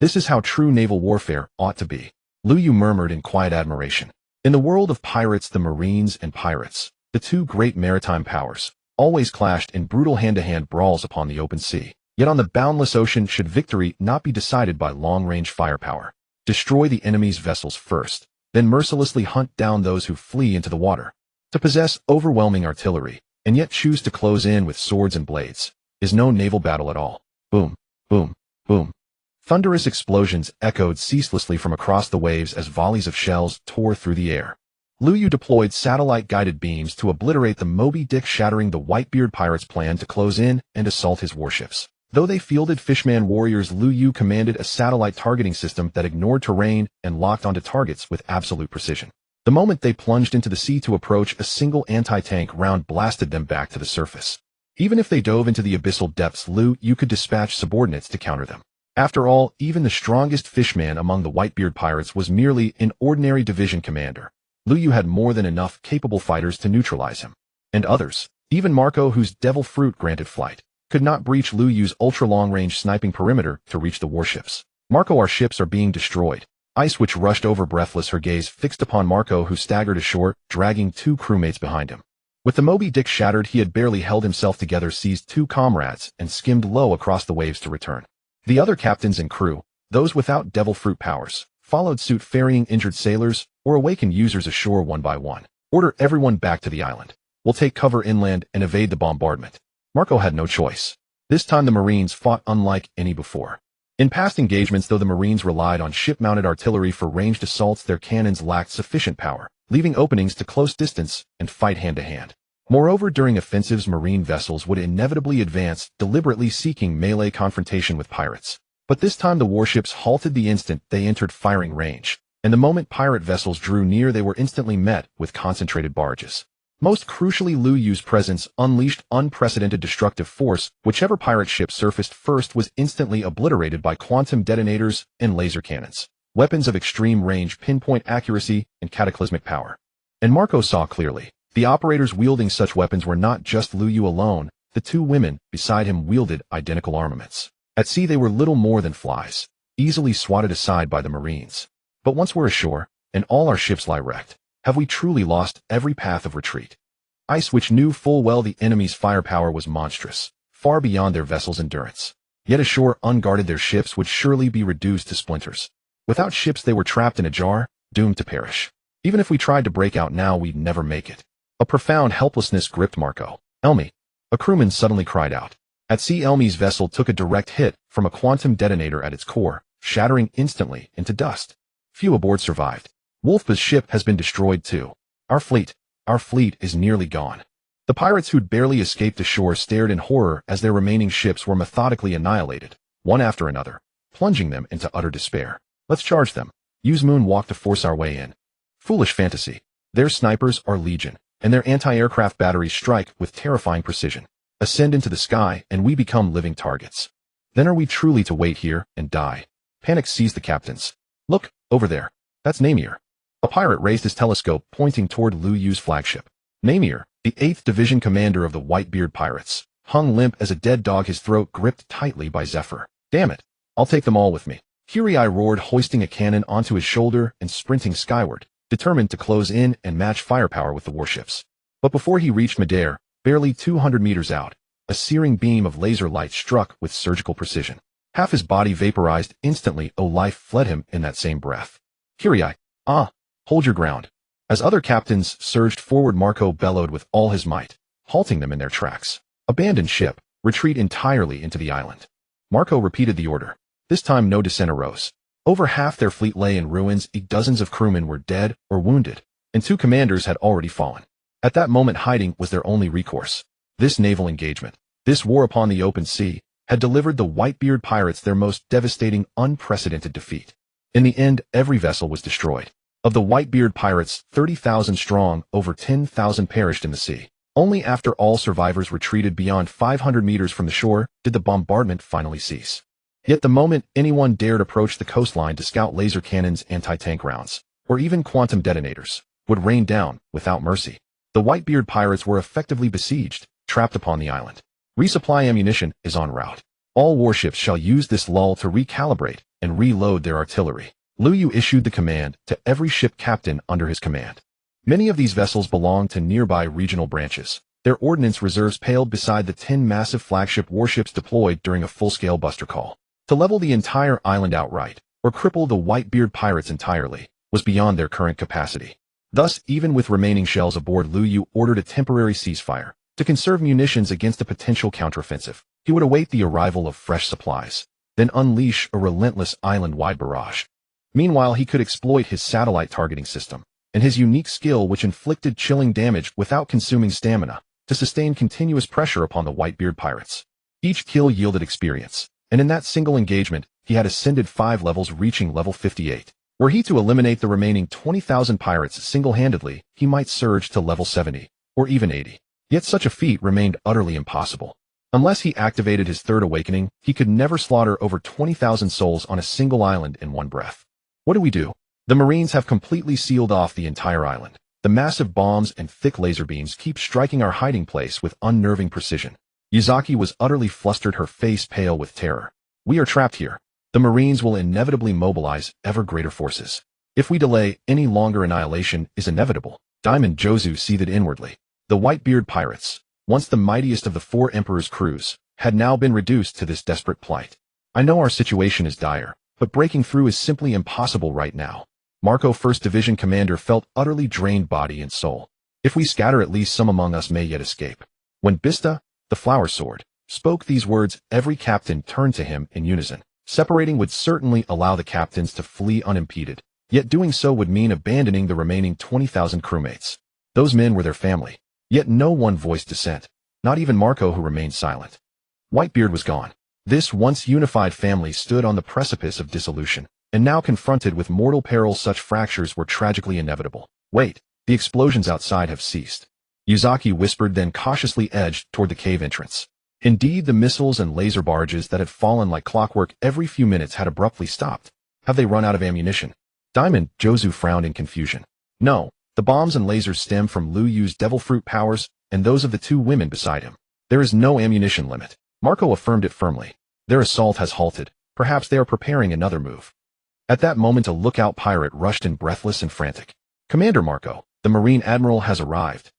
This is how true naval warfare ought to be, Lu Yu murmured in quiet admiration. In the world of pirates, the Marines and pirates, the 2 great maritime powers, always clashed in brutal hand-to-hand brawls upon the open sea. Yet on the boundless ocean, should victory not be decided by long-range firepower, destroy the enemy's vessels first, then mercilessly hunt down those who flee into the water. To possess overwhelming artillery, and yet choose to close in with swords and blades, is no naval battle at all. Boom, boom, boom. Thunderous explosions echoed ceaselessly from across the waves as volleys of shells tore through the air. Lu Yu deployed satellite-guided beams to obliterate the Moby Dick, shattering the Whitebeard pirates' plan to close in and assault his warships. Though they fielded Fishman warriors, Lu Yu commanded a satellite targeting system that ignored terrain and locked onto targets with absolute precision. The moment they plunged into the sea to approach, a single anti-tank round blasted them back to the surface. Even if they dove into the abyssal depths, Lu Yu could dispatch subordinates to counter them. After all, even the strongest fishman among the Whitebeard pirates was merely an ordinary division commander. Lu Yu had more than enough capable fighters to neutralize him. And others, even Marco, whose devil fruit granted flight, could not breach Lu Yu's ultra-long-range sniping perimeter to reach the warships. Marco, our ships are being destroyed. Ice Witch rushed over, breathless, her gaze fixed upon Marco, who staggered ashore, dragging 2 crewmates behind him. With the Moby Dick shattered, he had barely held himself together, seized 2 comrades, and skimmed low across the waves to return. The other captains and crew, those without devil fruit powers, followed suit, ferrying injured sailors or awakened users ashore one by one. Order everyone back to the island. We'll take cover inland and evade the bombardment. Marco had no choice. This time the Marines fought unlike any before. In past engagements, though the Marines relied on ship-mounted artillery for ranged assaults, their cannons lacked sufficient power, leaving openings to close distance and fight hand-to-hand. Moreover, during offensives, Marine vessels would inevitably advance, deliberately seeking melee confrontation with pirates. But this time the warships halted the instant they entered firing range, and the moment pirate vessels drew near, they were instantly met with concentrated barges. Most crucially, Lu Yu's presence unleashed unprecedented destructive force. Whichever pirate ship surfaced first was instantly obliterated by quantum detonators and laser cannons, weapons of extreme range, pinpoint accuracy, and cataclysmic power. And Marco saw clearly. The operators wielding such weapons were not just Lu Yu alone. The 2 women beside him wielded identical armaments. At sea they were little more than flies, easily swatted aside by the Marines. But once we're ashore, and all our ships lie wrecked, have we truly lost every path of retreat? Ice Witch knew full well the enemy's firepower was monstrous, far beyond their vessels' endurance. Yet ashore, unguarded, their ships would surely be reduced to splinters. Without ships, they were trapped in a jar, doomed to perish. Even if we tried to break out now, we'd never make it. A profound helplessness gripped Marco. Elmi! A crewman suddenly cried out. At sea, Elmi's vessel took a direct hit from a quantum detonator at its core, shattering instantly into dust. Few aboard survived. Wolfpa's ship has been destroyed too. Our fleet is nearly gone. The pirates who'd barely escaped ashore stared in horror as their remaining ships were methodically annihilated, one after another, plunging them into utter despair. Let's charge them. Use moonwalk to force our way in. Foolish fantasy. Their snipers are legion, and their anti-aircraft batteries strike with terrifying precision. ascend into the sky, and we become living targets. Then are we truly to wait here and die? Panic seized the captains. Look, over there. That's Namir. A pirate raised his telescope, pointing toward Lu Yu's flagship. Namir, the 8th Division commander of the Whitebeard Pirates, hung limp as a dead dog, his throat gripped tightly by Zephyr. Damn it. I'll take them all with me. Kirai roared, hoisting a cannon onto his shoulder and sprinting skyward, determined to close in and match firepower with the warships. But before he reached midair, barely 200 meters out, a searing beam of laser light struck with surgical precision. Half his body vaporized instantly. Life fled him in that same breath. Kirai, hold your ground. As other captains surged forward, Marco bellowed with all his might, halting them in their tracks. Abandon ship, retreat entirely into the island. Marco repeated the order. This time no dissent arose. Over half their fleet lay in ruins, dozens of crewmen were dead or wounded, and 2 commanders had already fallen. At that moment, hiding was their only recourse. This naval engagement, this war upon the open sea, had delivered the Whitebeard Pirates their most devastating, unprecedented defeat. In the end, every vessel was destroyed. Of the Whitebeard Pirates, 30,000 strong, over 10,000 perished in the sea. Only after all survivors retreated beyond 500 meters from the shore did the bombardment finally cease. Yet the moment anyone dared approach the coastline to scout, laser cannons, anti-tank rounds, or even quantum detonators, would rain down without mercy. The Whitebeard Pirates were effectively besieged, trapped upon the island. Resupply ammunition is en route. All warships shall use this lull to recalibrate and reload their artillery. Lu Yu issued the command to every ship captain under his command. Many of these vessels belonged to nearby regional branches. Their ordnance reserves paled beside the 10 massive flagship warships deployed during a full-scale buster call. To level the entire island outright, or cripple the Whitebeard Pirates entirely, was beyond their current capacity. Thus, even with remaining shells aboard, Lu Yu ordered a temporary ceasefire to conserve munitions against a potential counteroffensive. He would await the arrival of fresh supplies, then unleash a relentless island-wide barrage. Meanwhile, he could exploit his satellite targeting system and his unique skill, which inflicted chilling damage without consuming stamina, to sustain continuous pressure upon the Whitebeard Pirates. Each kill yielded experience, and in that single engagement, he had ascended 5 levels, reaching level 58. Were he to eliminate the remaining 20,000 pirates single-handedly, he might surge to level 70, or even 80. Yet such a feat remained utterly impossible. Unless he activated his third awakening, he could never slaughter over 20,000 souls on a single island in one breath. What do we do? The Marines have completely sealed off the entire island. The massive bombs and thick laser beams keep striking our hiding place with unnerving precision. Yuzaki was utterly flustered, her face pale with terror. We are trapped here. The Marines will inevitably mobilize ever greater forces. If we delay any longer, annihilation is inevitable. Diamond Jozu seethed inwardly. The Whitebeard Pirates, once the mightiest of the 4 Emperor's crews, had now been reduced to this desperate plight. I know our situation is dire, but breaking through is simply impossible right now. Marco, 1st Division commander, felt utterly drained body and soul. If we scatter, at least some among us may yet escape. When Bista, the Flower Sword, spoke these words, every captain turned to him in unison. Separating would certainly allow the captains to flee unimpeded, yet doing so would mean abandoning the remaining 20,000 crewmates. Those men were their family. Yet no one voiced dissent, not even Marco, who remained silent. Whitebeard was gone. This once unified family stood on the precipice of dissolution, and now confronted with mortal peril, such fractures were tragically inevitable. Wait, the explosions outside have ceased. Yuzaki whispered, then cautiously edged toward the cave entrance. Indeed, the missiles and laser barges that had fallen like clockwork every few minutes had abruptly stopped. Have they run out of ammunition? Diamond Jozu frowned in confusion. No. The bombs and lasers stem from Lu Yu's devil fruit powers and those of the 2 women beside him. There is no ammunition limit. Marco affirmed it firmly. Their assault has halted. Perhaps they are preparing another move. At that moment, a lookout pirate rushed in, breathless and frantic. Commander Marco, the Marine Admiral has arrived.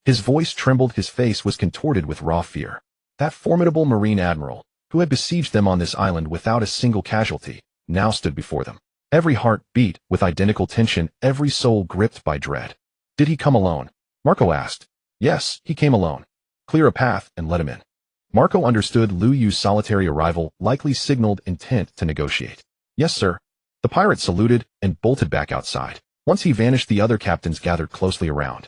His voice trembled, his face was contorted with raw fear. That formidable Marine Admiral, who had besieged them on this island without a single casualty, now stood before them. Every heart beat with identical tension, every soul gripped by dread. Did he come alone? Marco asked. Yes, he came alone. Clear a path and let him in. Marco understood Lu Yu's solitary arrival likely signaled intent to negotiate. Yes, sir. The pirate saluted and bolted back outside. Once he vanished, the other captains gathered closely around.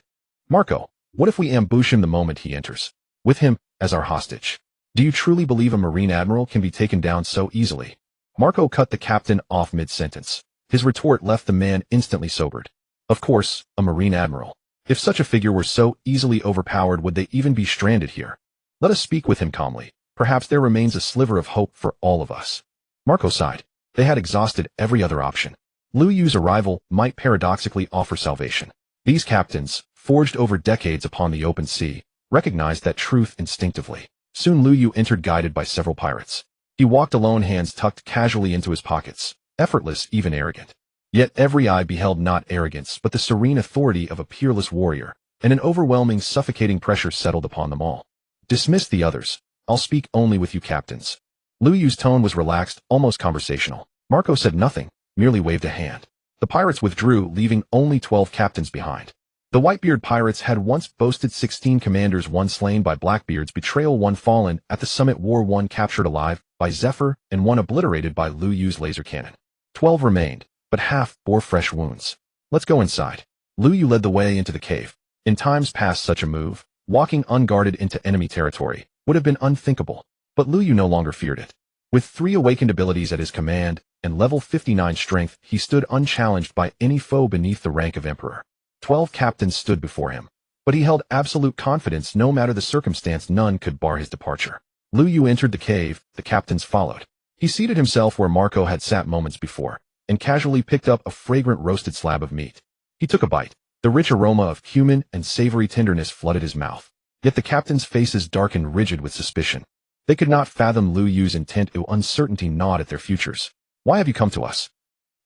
Marco, what if we ambush him the moment he enters? With him as our hostage. Do you truly believe a Marine Admiral can be taken down so easily? Marco cut the captain off mid-sentence. His retort left the man instantly sobered. Of course, a Marine Admiral. If such a figure were so easily overpowered, would they even be stranded here? Let us speak with him calmly. Perhaps there remains a sliver of hope for all of us. Marco sighed. They had exhausted every other option. Lu Yu's arrival might paradoxically offer salvation. These captains, forged over decades upon the open sea, recognized that truth instinctively. Soon Lu Yu entered guided by several pirates. He walked alone, hands tucked casually into his pockets, effortless, even arrogant. Yet every eye beheld not arrogance but the serene authority of a peerless warrior, and an overwhelming, suffocating pressure settled upon them all. Dismiss the others. I'll speak only with you captains. Lu Yu's tone was relaxed, almost conversational. Marco said nothing, merely waved a hand. The pirates withdrew, leaving only 12 captains behind. The Whitebeard pirates had once boasted 16 commanders, 1 slain by Blackbeard's betrayal, 1 fallen at the Summit War, 1 captured alive by Zephyr, and 1 obliterated by Lu Yu's laser cannon. 12 remained, but half bore fresh wounds. Let's go inside. Lu Yu led the way into the cave. In times past, such a move, walking unguarded into enemy territory, would have been unthinkable, but Lu Yu no longer feared it. With 3 awakened abilities at his command and level 59 strength, he stood unchallenged by any foe beneath the rank of Emperor. 12 captains stood before him, but he held absolute confidence. No matter the circumstance, none could bar his departure. Lu Yu entered the cave, the captains followed. He seated himself where Marco had sat moments before, and casually picked up a fragrant roasted slab of meat. He took a bite. The rich aroma of cumin and savory tenderness flooded his mouth. Yet the captains' faces darkened, rigid with suspicion. They could not fathom Lu Yu's intent. Uncertainty gnawed at their futures. Why have you come to us?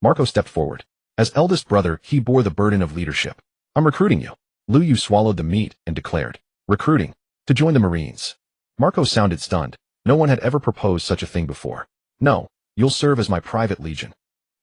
Marco stepped forward. As eldest brother, he bore the burden of leadership. I'm recruiting you. Lu Yu swallowed the meat and declared. Recruiting? To join the Marines? Marco sounded stunned. No one had ever proposed such a thing before. No, you'll serve as my private legion.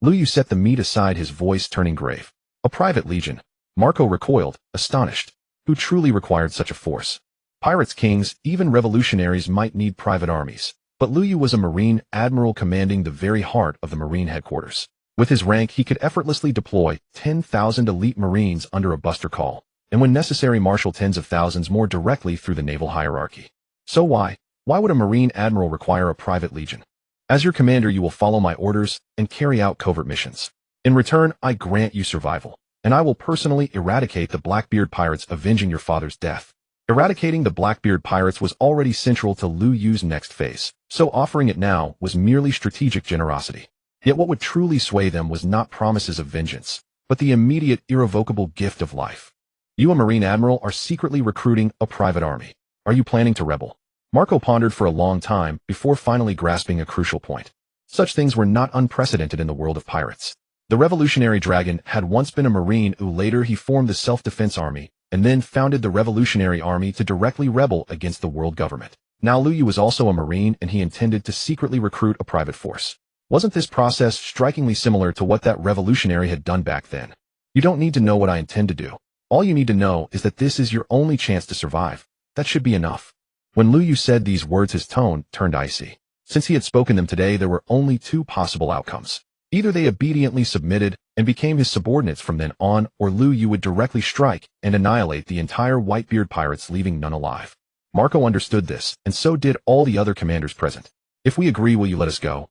Lu Yu set the meat aside, his voice turning grave. A private legion? Marco recoiled, astonished. Who truly required such a force? Pirates, kings, even revolutionaries might need private armies. But Lu Yu was a Marine admiral commanding the very heart of the Marine headquarters. With his rank, he could effortlessly deploy 10,000 elite Marines under a buster call, and when necessary marshal tens of thousands more directly through the naval hierarchy. So why would a Marine admiral require a private legion? As your commander, you will follow my orders and carry out covert missions. In return, I grant you survival, and I will personally eradicate the Blackbeard pirates, avenging your father's death. Eradicating the Blackbeard pirates was already central to Lu Yu's next phase, so offering it now was merely strategic generosity. Yet what would truly sway them was not promises of vengeance, but the immediate, irrevocable gift of life. You, a Marine admiral, are secretly recruiting a private army. Are you planning to rebel? Marco pondered for a long time before finally grasping a crucial point. Such things were not unprecedented in the world of pirates. The Revolutionary Dragon had once been a Marine who later he formed the Self-Defense Army, and then founded the Revolutionary Army to directly rebel against the world government. Now Lu Yu was also a Marine, and he intended to secretly recruit a private force. Wasn't this process strikingly similar to what that revolutionary had done back then? You don't need to know what I intend to do. All you need to know is that this is your only chance to survive. That should be enough. When Lu Yu said these words, his tone turned icy. Since he had spoken them today, there were only 2 possible outcomes. Either they obediently submitted and became his subordinates from then on, or Lu Yu would directly strike and annihilate the entire Whitebeard pirates, leaving none alive. Marco understood this, and so did all the other commanders present. If we agree, will you let us go?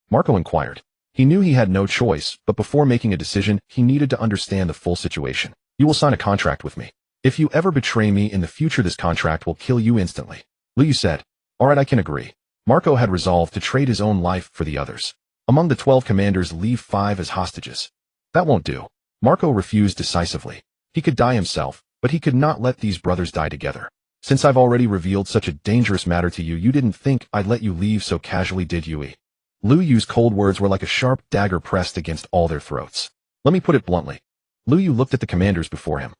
Marco inquired. He knew he had no choice, but before making a decision, he needed to understand the full situation. You will sign a contract with me. If you ever betray me in the future, this contract will kill you instantly. Lu Yu said. All right, I can agree. Marco had resolved to trade his own life for the others. Among the 12 commanders, leave 5 as hostages. That won't do. Marco refused decisively. He could die himself, but he could not let these brothers die together. Since I've already revealed such a dangerous matter to you, you didn't think I'd let you leave so casually, did you? Lu Yu's cold words were like a sharp dagger pressed against all their throats. Let me put it bluntly. Lu Yu looked at the commanders before him.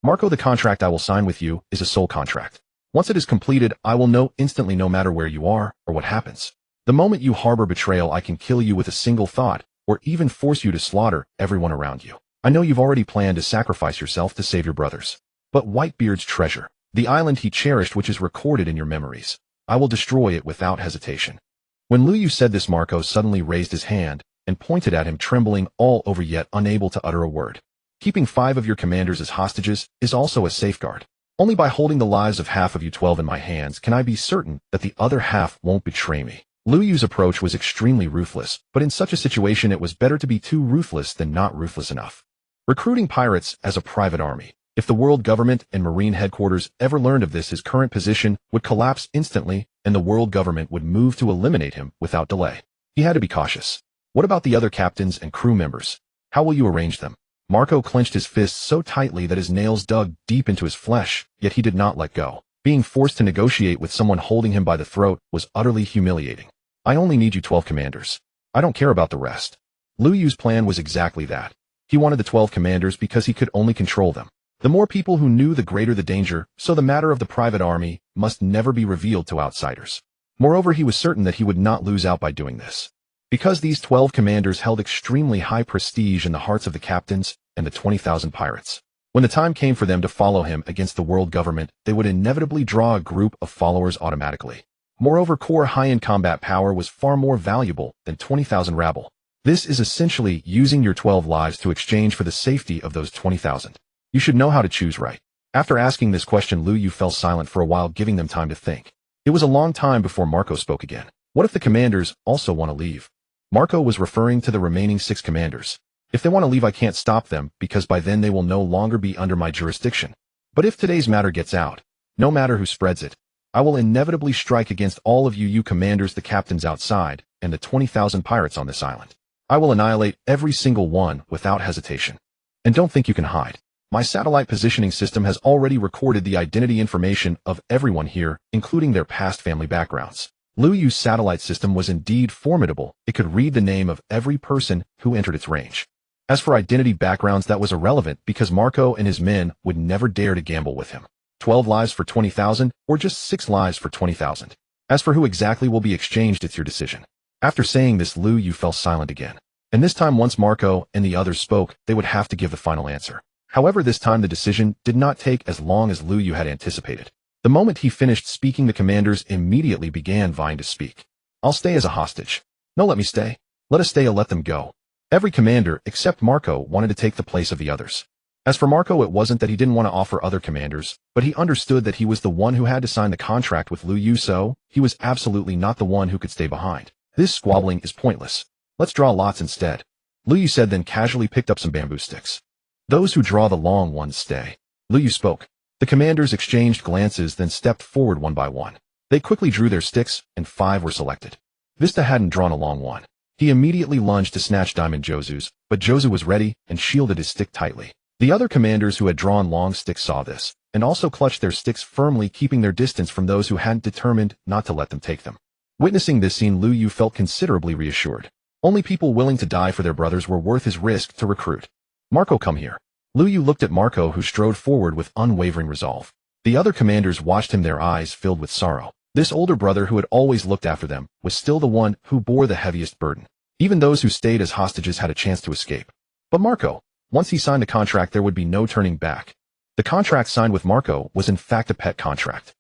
Marco, the contract I will sign with you is a soul contract. Once it is completed, I will know instantly, no matter where you are or what happens. The moment you harbor betrayal, I can kill you with a single thought, or even force you to slaughter everyone around you. I know you've already planned to sacrifice yourself to save your brothers. But Whitebeard's treasure, the island he cherished, which is recorded in your memories, I will destroy it without hesitation. When Lu Yu said this, Marco suddenly raised his hand and pointed at him, trembling all over yet unable to utter a word. Keeping 5 of your commanders as hostages is also a safeguard. Only by holding the lives of half of you 12 in my hands can I be certain that the other half won't betray me. Lu Yu's approach was extremely ruthless, but in such a situation it was better to be too ruthless than not ruthless enough. Recruiting pirates as a private army. If the world government and Marine headquarters ever learned of this, his current position would collapse instantly, and the world government would move to eliminate him without delay. He had to be cautious. What about the other captains and crew members? How will you arrange them? Marco clenched his fists so tightly that his nails dug deep into his flesh, yet he did not let go. Being forced to negotiate with someone holding him by the throat was utterly humiliating. I only need you 12 commanders. I don't care about the rest. Liu Yu's plan was exactly that. He wanted the 12 commanders because he could only control them. The more people who knew, the greater the danger, so the matter of the private army must never be revealed to outsiders. Moreover, he was certain that he would not lose out by doing this. Because these 12 commanders held extremely high prestige in the hearts of the captains and the 20,000 pirates. When the time came for them to follow him against the world government, they would inevitably draw a group of followers automatically. Moreover, core high-end combat power was far more valuable than 20,000 rabble. This is essentially using your 12 lives to exchange for the safety of those 20,000. You should know how to choose right. After asking this question, Liu Yu fell silent for a while, giving them time to think. It was a long time before Marco spoke again. What if the commanders also want to leave? Marco was referring to the remaining 6 commanders. If they want to leave, I can't stop them, because by then they will no longer be under my jurisdiction. But if today's matter gets out, no matter who spreads it, I will inevitably strike against all of you commanders, the captains outside, and the 20,000 pirates on this island. I will annihilate every single one without hesitation. And don't think you can hide. My satellite positioning system has already recorded the identity information of everyone here, including their past family backgrounds. Liu Yu's satellite system was indeed formidable. It could read the name of every person who entered its range. As for identity backgrounds, that was irrelevant because Marco and his men would never dare to gamble with him. 12 lives for 20,000 or just 6 lives for 20,000. As for who exactly will be exchanged, it's your decision. After saying this, Liu Yu fell silent again. And this time, once Marco and the others spoke, they would have to give the final answer. However, this time the decision did not take as long as Liu Yu had anticipated. The moment he finished speaking, the commanders immediately began vying to speak. I'll stay as a hostage. No, let me stay. Let us stay or let them go. Every commander, except Marco, wanted to take the place of the others. As for Marco, it wasn't that he didn't want to offer other commanders, but he understood that he was the one who had to sign the contract with Liu Yu, so he was absolutely not the one who could stay behind. This squabbling is pointless. Let's draw lots instead. Liu Yu said, then casually picked up some bamboo sticks. Those who draw the long ones stay. Liu Yu spoke. The commanders exchanged glances, then stepped forward one by one. They quickly drew their sticks, and 5 were selected. Vista hadn't drawn a long one. He immediately lunged to snatch Diamond Josu's, but Josu was ready and shielded his stick tightly. The other commanders who had drawn long sticks saw this, and also clutched their sticks firmly, keeping their distance from those who hadn't, determined not to let them take them. Witnessing this scene, Liu Yu felt considerably reassured. Only people willing to die for their brothers were worth his risk to recruit. Marco, come here. Liu Yu looked at Marco, who strode forward with unwavering resolve. The other commanders watched him, their eyes filled with sorrow. This older brother, who had always looked after them, was still the one who bore the heaviest burden. Even those who stayed as hostages had a chance to escape. But Marco, once he signed the contract, there would be no turning back. The contract signed with Marco was in fact a pet contract.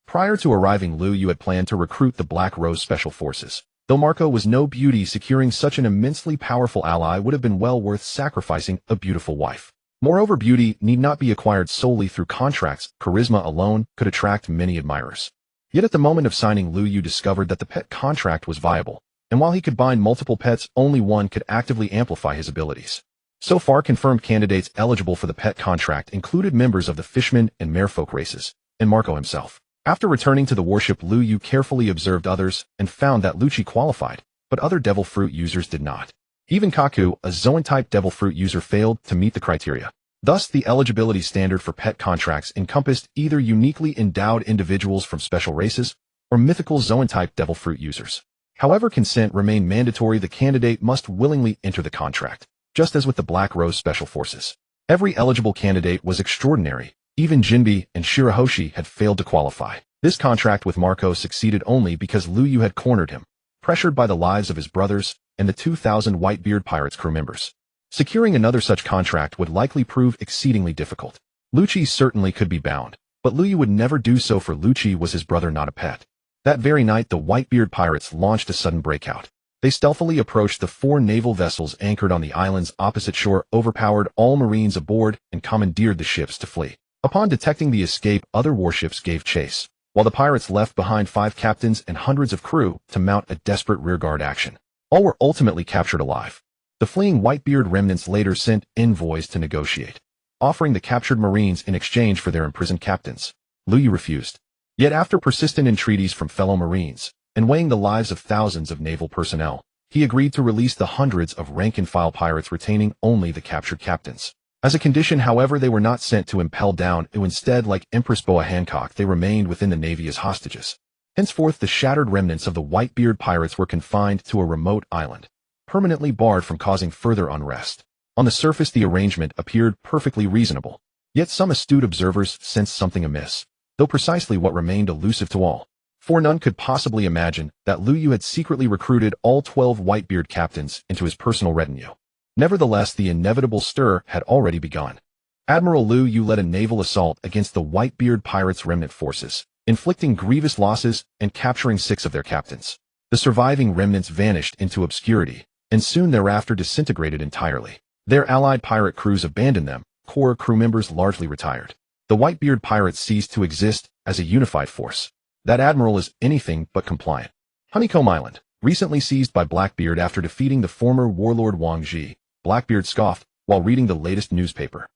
Prior to arriving, Liu Yu had planned to recruit the Black Rose Special Forces. Though Marco was no beauty, securing such an immensely powerful ally would have been well worth sacrificing a beautiful wife. Moreover, beauty need not be acquired solely through contracts. Charisma alone could attract many admirers. Yet at the moment of signing, Liu Yu discovered that the pet contract was viable, and while he could bind multiple pets, only one could actively amplify his abilities. So far, confirmed candidates eligible for the pet contract included members of the Fishman and Merfolk races, and Marco himself. After returning to the warship, Liu Yu carefully observed others and found that Lucci qualified, but other Devil Fruit users did not. Even Kaku, a Zoan-type Devil Fruit user, failed to meet the criteria. Thus, the eligibility standard for pet contracts encompassed either uniquely endowed individuals from special races or mythical Zoan-type Devil Fruit users. However, consent remained mandatory. The candidate must willingly enter the contract, just as with the Black Rose Special Forces. Every eligible candidate was extraordinary. Even Jinbi and Shirahoshi had failed to qualify. This contract with Marco succeeded only because Liu Yu had cornered him, pressured by the lives of his brothers and the 2,000 Whitebeard Pirates crew members. Securing another such contract would likely prove exceedingly difficult. Lucci certainly could be bound, but Liu Yu would never do so, for Lucci was his brother, not a pet. That very night, the Whitebeard Pirates launched a sudden breakout. They stealthily approached the 4 naval vessels anchored on the island's opposite shore, overpowered all Marines aboard, and commandeered the ships to flee. Upon detecting the escape, other warships gave chase, while the pirates left behind 5 captains and hundreds of crew to mount a desperate rearguard action. All were ultimately captured alive. The fleeing Whitebeard remnants later sent envoys to negotiate. offering the captured Marines in exchange for their imprisoned captains. Lu Yu refused. Yet after persistent entreaties from fellow Marines, and weighing the lives of thousands of naval personnel, he agreed to release the hundreds of rank-and-file pirates, retaining only the captured captains. As a condition, however, they were not sent to impel down, instead, like Empress Boa Hancock, they remained within the Navy as hostages. Henceforth, the shattered remnants of the Whitebeard pirates were confined to a remote island, permanently barred from causing further unrest. On the surface, the arrangement appeared perfectly reasonable. Yet some astute observers sensed something amiss, though precisely what remained elusive to all. For none could possibly imagine that Lu Yu had secretly recruited all 12 Whitebeard captains into his personal retinue. Nevertheless, the inevitable stir had already begun. Admiral Lu Yu led a naval assault against the Whitebeard pirates' remnant forces, inflicting grievous losses and capturing 6 of their captains. The surviving remnants vanished into obscurity, and soon thereafter disintegrated entirely. Their allied pirate crews abandoned them, core crew members largely retired. The Whitebeard pirates ceased to exist as a unified force. That admiral is anything but compliant. Honeycomb Island, recently seized by Blackbeard after defeating the former warlord Wang Ji, Blackbeard scoffed while reading the latest newspaper.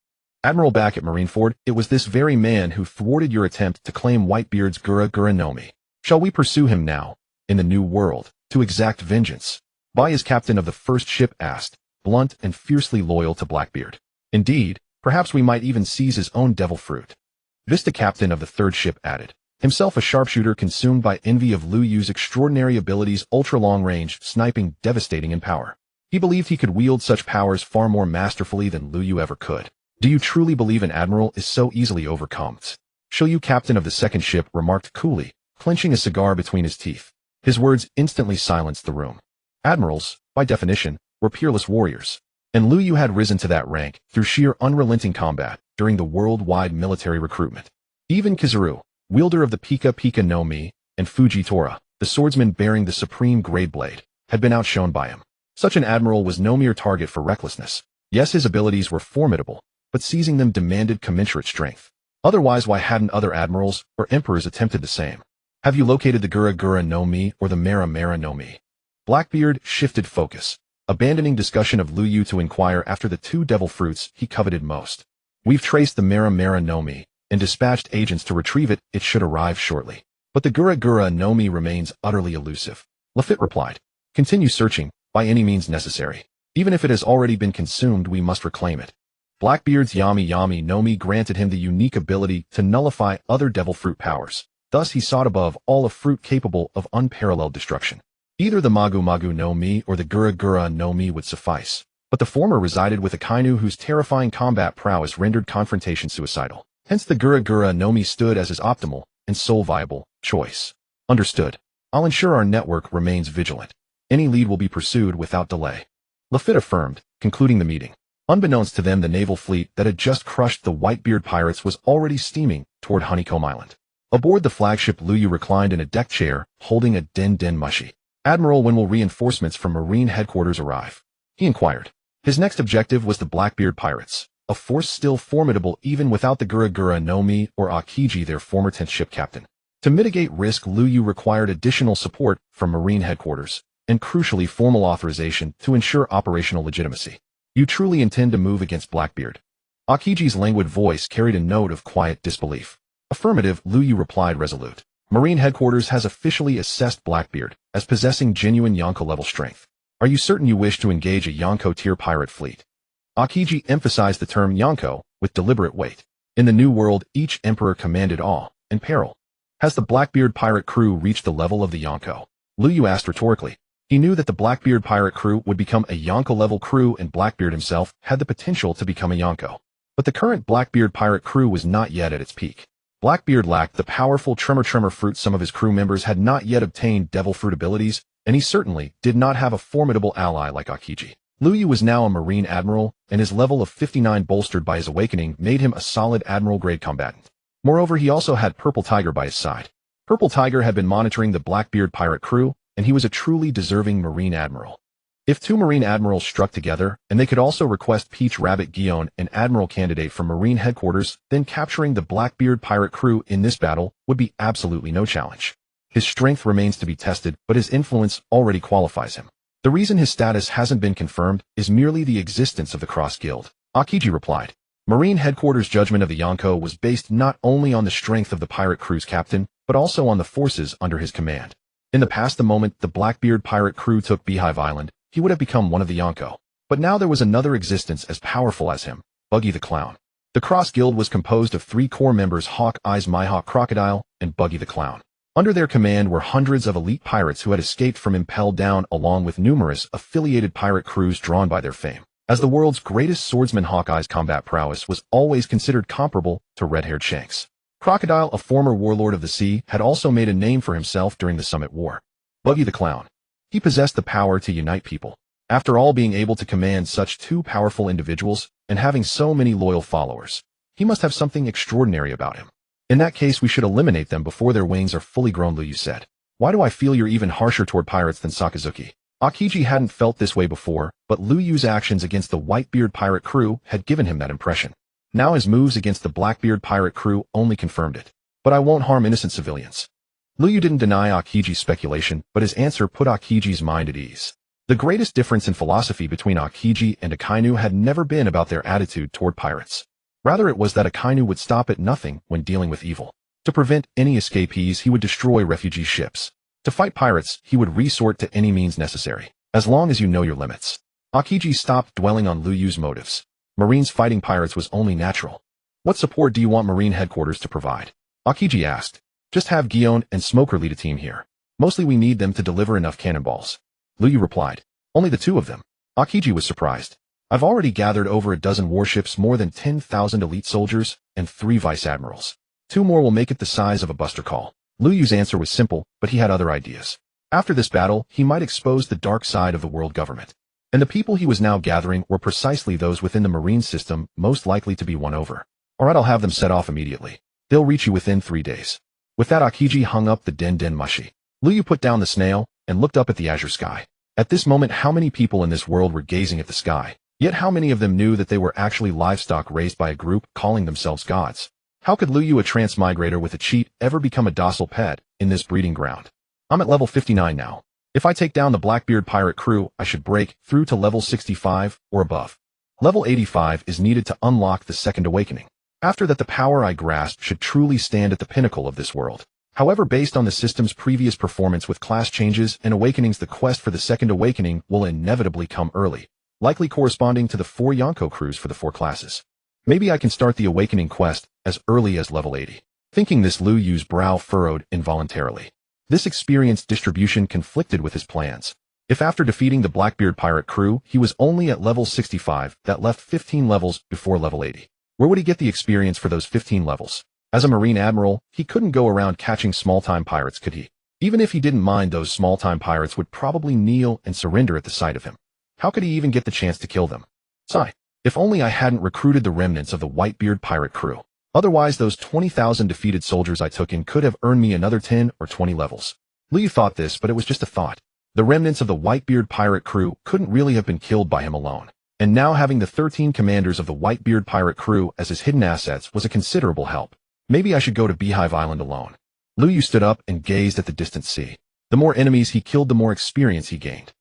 Admiral, back at Marineford, it was this very man who thwarted your attempt to claim Whitebeard's Gura no Mi. Shall we pursue him now, in the New World, to exact vengeance? Bai, his captain of the first ship, asked, blunt and fiercely loyal to Blackbeard. Indeed, perhaps we might even seize his own devil fruit. Vista, captain of the third ship, added, himself a sharpshooter consumed by envy of Lu Yu's extraordinary abilities, ultra-long-range, sniping, devastating in power. He believed he could wield such powers far more masterfully than Lu Yu ever could. Do you truly believe an admiral is so easily overcome? Shall you, captain of the second ship, remarked coolly, clenching a cigar between his teeth. His words instantly silenced the room. Admirals, by definition, were peerless warriors, and Lu Yu had risen to that rank through sheer unrelenting combat during the worldwide military recruitment. Even Kizaru, wielder of the Pika no Mi, and Fujitora, the swordsman bearing the supreme great blade, had been outshone by him. Such an admiral was no mere target for recklessness. Yes, his abilities were formidable, but seizing them demanded commensurate strength. Otherwise, why hadn't other admirals or emperors attempted the same? Have you located the Gura no Mi or the Mera no Mi? Blackbeard shifted focus, abandoning discussion of Lu Yu to inquire after the 2 devil fruits he coveted most. We've traced the Mera no Mi and dispatched agents to retrieve it. It should arrive shortly. But the Gura no Mi remains utterly elusive. Lafitte replied. Continue searching, by any means necessary. Even if it has already been consumed, we must reclaim it. Blackbeard's Yami no Mi granted him the unique ability to nullify other devil fruit powers. Thus he sought above all a fruit capable of unparalleled destruction. Either the Magu no Mi or the Gura no Mi would suffice, but the former resided with a Kainu whose terrifying combat prowess rendered confrontation suicidal. Hence the Gura no Mi stood as his optimal and sole viable choice. Understood. I'll ensure our network remains vigilant. Any lead will be pursued without delay. Lafitte affirmed, concluding the meeting. Unbeknownst to them, the naval fleet that had just crushed the Whitebeard pirates was already steaming toward Honeycomb Island. Aboard the flagship, Lu Yu reclined in a deck chair, holding a den mushi. Admiral, when will reinforcements from Marine headquarters arrive? He inquired. His next objective was the Blackbeard pirates, a force still formidable even without the Gura no Mi or Akiji, their former 10th ship captain. To mitigate risk, Lu Yu required additional support from Marine headquarters, and crucially formal authorization to ensure operational legitimacy. You truly intend to move against Blackbeard? Akiji's languid voice carried a note of quiet disbelief. Affirmative, Lu Yu replied, resolute. Marine headquarters has officially assessed Blackbeard as possessing genuine Yonko-level strength. Are you certain you wish to engage a Yonko-tier pirate fleet? Akiji emphasized the term Yonko with deliberate weight. In the New World, each emperor commanded awe and peril. Has the Blackbeard pirate crew reached the level of the Yonko? Lu Yu asked rhetorically. He knew that the Blackbeard pirate crew would become a Yonko-level crew, and Blackbeard himself had the potential to become a Yonko. But the current Blackbeard pirate crew was not yet at its peak. Blackbeard lacked the powerful tremor fruit. Some of his crew members had not yet obtained devil fruit abilities, and he certainly did not have a formidable ally like Akiji. Lu Yu was now a Marine admiral, and his level of 59, bolstered by his awakening, made him a solid admiral-grade combatant. Moreover, he also had Purple Tiger by his side. Purple Tiger had been monitoring the Blackbeard pirate crew, and he was a truly deserving Marine admiral. If 2 Marine admirals struck together, and they could also request Peach Rabbit Guion, an admiral candidate from Marine headquarters, then capturing the Blackbeard pirate crew in this battle would be absolutely no challenge. His strength remains to be tested, but his influence already qualifies him. The reason his status hasn't been confirmed is merely the existence of the Cross Guild. Akiji replied. Marine Headquarters' judgment of the Yonko was based not only on the strength of the pirate crew's captain, but also on the forces under his command. In the past, the moment the Blackbeard pirate crew took Beehive Island, he would have become one of the Yonko. But now there was another existence as powerful as him, Buggy the Clown. The Cross Guild was composed of 3 core members, Hawk Eyes Mihawk Crocodile and Buggy the Clown. Under their command were hundreds of elite pirates who had escaped from Impel Down, along with numerous affiliated pirate crews drawn by their fame. As the world's greatest swordsman, Hawkeye's combat prowess was always considered comparable to red-haired Shanks. Crocodile, a former warlord of the sea, had also made a name for himself during the Summit War. Buggy the Clown. He possessed the power to unite people. After all, being able to command such 2 powerful individuals and having so many loyal followers, he must have something extraordinary about him. In that case, we should eliminate them before their wings are fully grown, Liu said. Why do I feel you're even harsher toward pirates than Sakazuki? Akiji hadn't felt this way before, but Liu Yu's actions against the Whitebeard pirate crew had given him that impression. Now his moves against the Blackbeard pirate crew only confirmed it. But I won't harm innocent civilians. Liu Yu didn't deny Akiji's speculation, but his answer put Akiji's mind at ease. The greatest difference in philosophy between Akiji and Akainu had never been about their attitude toward pirates. Rather, it was that Akainu would stop at nothing when dealing with evil. To prevent any escapees, he would destroy refugee ships. To fight pirates, he would resort to any means necessary, as long as you know your limits. Akiji stopped dwelling on Liu Yu's motives. Marines fighting pirates was only natural. What support do you want Marine Headquarters to provide? Akiji asked. Just have Gion and Smoker lead a team here. Mostly we need them to deliver enough cannonballs. Liu Yu replied. Only the 2 of them? Akiji was surprised. I've already gathered over a dozen warships, more than 10,000 elite soldiers, and 3 vice admirals. 2 more will make it the size of a buster call. Liu Yu's answer was simple, but he had other ideas. After this battle, he might expose the dark side of the world government. And the people he was now gathering were precisely those within the marine system most likely to be won over. Alright, I'll have them set off immediately. They'll reach you within 3 days. With that, Akiji hung up the Den Mushi. Liu Yu put down the snail and looked up at the azure sky. At this moment, how many people in this world were gazing at the sky? Yet how many of them knew that they were actually livestock raised by a group calling themselves gods? How could Liu Yu, a transmigrator with a cheat, ever become a docile pet in this breeding ground? I'm at level 59 now. If I take down the Blackbeard pirate crew, I should break through to level 65 or above. Level 85 is needed to unlock the second awakening. After that, the power I grasp should truly stand at the pinnacle of this world. However, based on the system's previous performance with class changes and awakenings, the quest for the second awakening will inevitably come early, likely corresponding to the 4 Yonko crews for the 4 classes. Maybe I can start the awakening quest as early as level 80. Thinking this, Liu Yu's brow furrowed involuntarily. This experience distribution conflicted with his plans. If after defeating the Blackbeard pirate crew, he was only at level 65, that left 15 levels before level 80. Where would he get the experience for those 15 levels? As a Marine Admiral, he couldn't go around catching small-time pirates, could he? Even if he didn't mind, those small-time pirates would probably kneel and surrender at the sight of him. How could he even get the chance to kill them? Sigh. If only I hadn't recruited the remnants of the Whitebeard pirate crew. Otherwise, those 20,000 defeated soldiers I took in could have earned me another 10 or 20 levels. Liu thought this, but it was just a thought. The remnants of the Whitebeard pirate crew couldn't really have been killed by him alone. And now having the 13 commanders of the Whitebeard pirate crew as his hidden assets was a considerable help. Maybe I should go to Beehive Island alone. Liu Yu stood up and gazed at the distant sea. The more enemies he killed, the more experience he gained.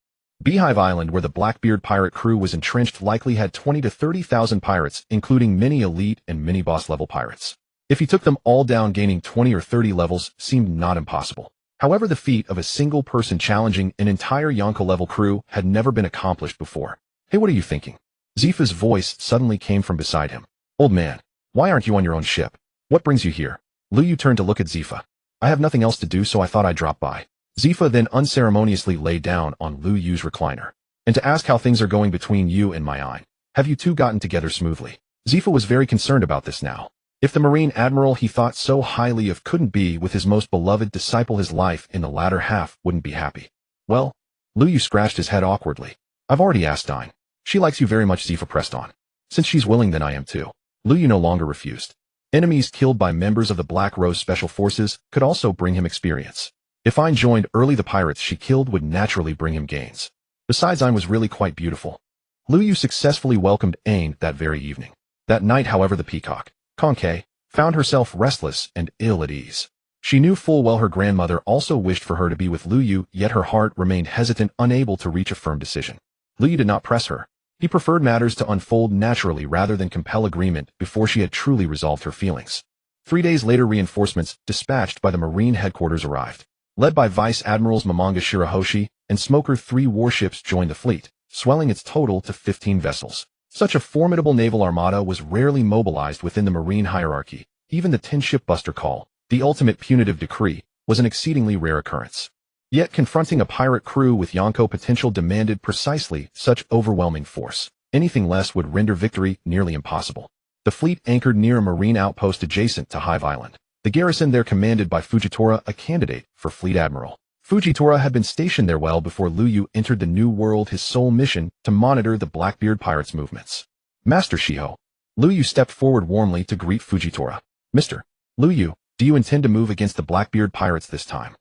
Beehive Island, where the Blackbeard pirate crew was entrenched, likely had 20 to 30,000 pirates, including many elite and mini-boss level pirates. If he took them all down, gaining 20 or 30 levels seemed not impossible. However, the feat of a single person challenging an entire Yonko level crew had never been accomplished before. Hey, what are you thinking? Zifa's voice suddenly came from beside him. Old man, why aren't you on your own ship? What brings you here? Liu Yu turned to look at Zifa. I have nothing else to do, so I thought I'd drop by. Zifa then unceremoniously lay down on Liu Yu's recliner. And to ask how things are going between you and my Ein. Have you two gotten together smoothly? Zifa was very concerned about this now. If the Marine Admiral he thought so highly of couldn't be with his most beloved disciple, his life in the latter half wouldn't be happy. Well, Liu Yu scratched his head awkwardly. I've already asked Ein. She likes you very much, Zifa pressed on. Since she's willing, then I am too. Liu Yu no longer refused. Enemies killed by members of the Black Rose Special Forces could also bring him experience. If Ein joined early, the pirates she killed would naturally bring him gains. Besides, Ein was really quite beautiful. Liu Yu successfully welcomed Ein that very evening. That night, however, the peacock, Conke, found herself restless and ill at ease. She knew full well her grandmother also wished for her to be with Liu Yu, yet her heart remained hesitant, unable to reach a firm decision. Liu Yu did not press her. He preferred matters to unfold naturally rather than compel agreement before she had truly resolved her feelings. 3 days later, reinforcements dispatched by the Marine headquarters arrived. Led by Vice Admirals Mamanga Shirahoshi and Smoker, 3 warships joined the fleet, swelling its total to 15 vessels. Such a formidable naval armada was rarely mobilized within the Marine hierarchy. Even the 10-ship buster call, the ultimate punitive decree, was an exceedingly rare occurrence. Yet confronting a pirate crew with Yonko potential demanded precisely such overwhelming force. Anything less would render victory nearly impossible. The fleet anchored near a Marine outpost adjacent to Hive Island. The garrison there commanded by Fujitora, a candidate for Fleet Admiral. Fujitora had been stationed there well before Liu Yu entered the New World, his sole mission to monitor the Blackbeard pirates' movements. Master Shiho. Liu Yu stepped forward warmly to greet Fujitora. Mr. Liu Yu, do you intend to move against the Blackbeard pirates this time?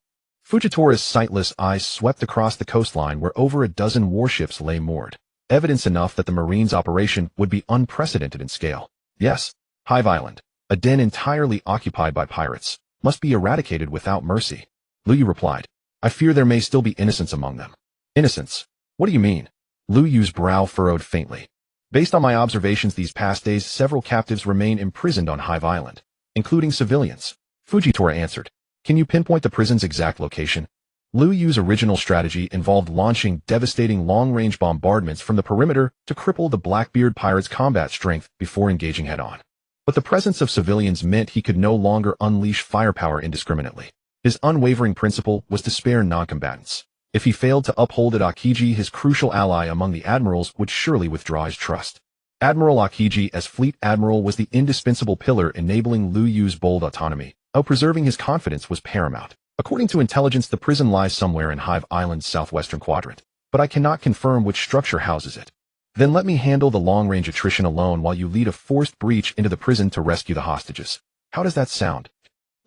Fujitora's sightless eyes swept across the coastline where over a dozen warships lay moored. Evidence enough that the Marines' operation would be unprecedented in scale. Yes, Hive Island, a den entirely occupied by pirates, must be eradicated without mercy. Liu Yu replied. I fear there may still be innocents among them. Innocents? What do you mean? Liu Yu's brow furrowed faintly. Based on my observations these past days, several captives remain imprisoned on Hive Island, including civilians. Fujitora answered. Can you pinpoint the prison's exact location? Liu Yu's original strategy involved launching devastating long-range bombardments from the perimeter to cripple the Blackbeard pirates' combat strength before engaging head-on. But the presence of civilians meant he could no longer unleash firepower indiscriminately. His unwavering principle was to spare non-combatants. If he failed to uphold it, Akiji, his crucial ally among the admirals, would surely withdraw his trust. Admiral Akiji as Fleet Admiral was the indispensable pillar enabling Liu Yu's bold autonomy. Preserving his confidence was paramount. According to intelligence, the prison lies somewhere in Hive Island's southwestern quadrant, but I cannot confirm which structure houses it. Then let me handle the long-range attrition alone while you lead a forced breach into the prison to rescue the hostages. How does that sound?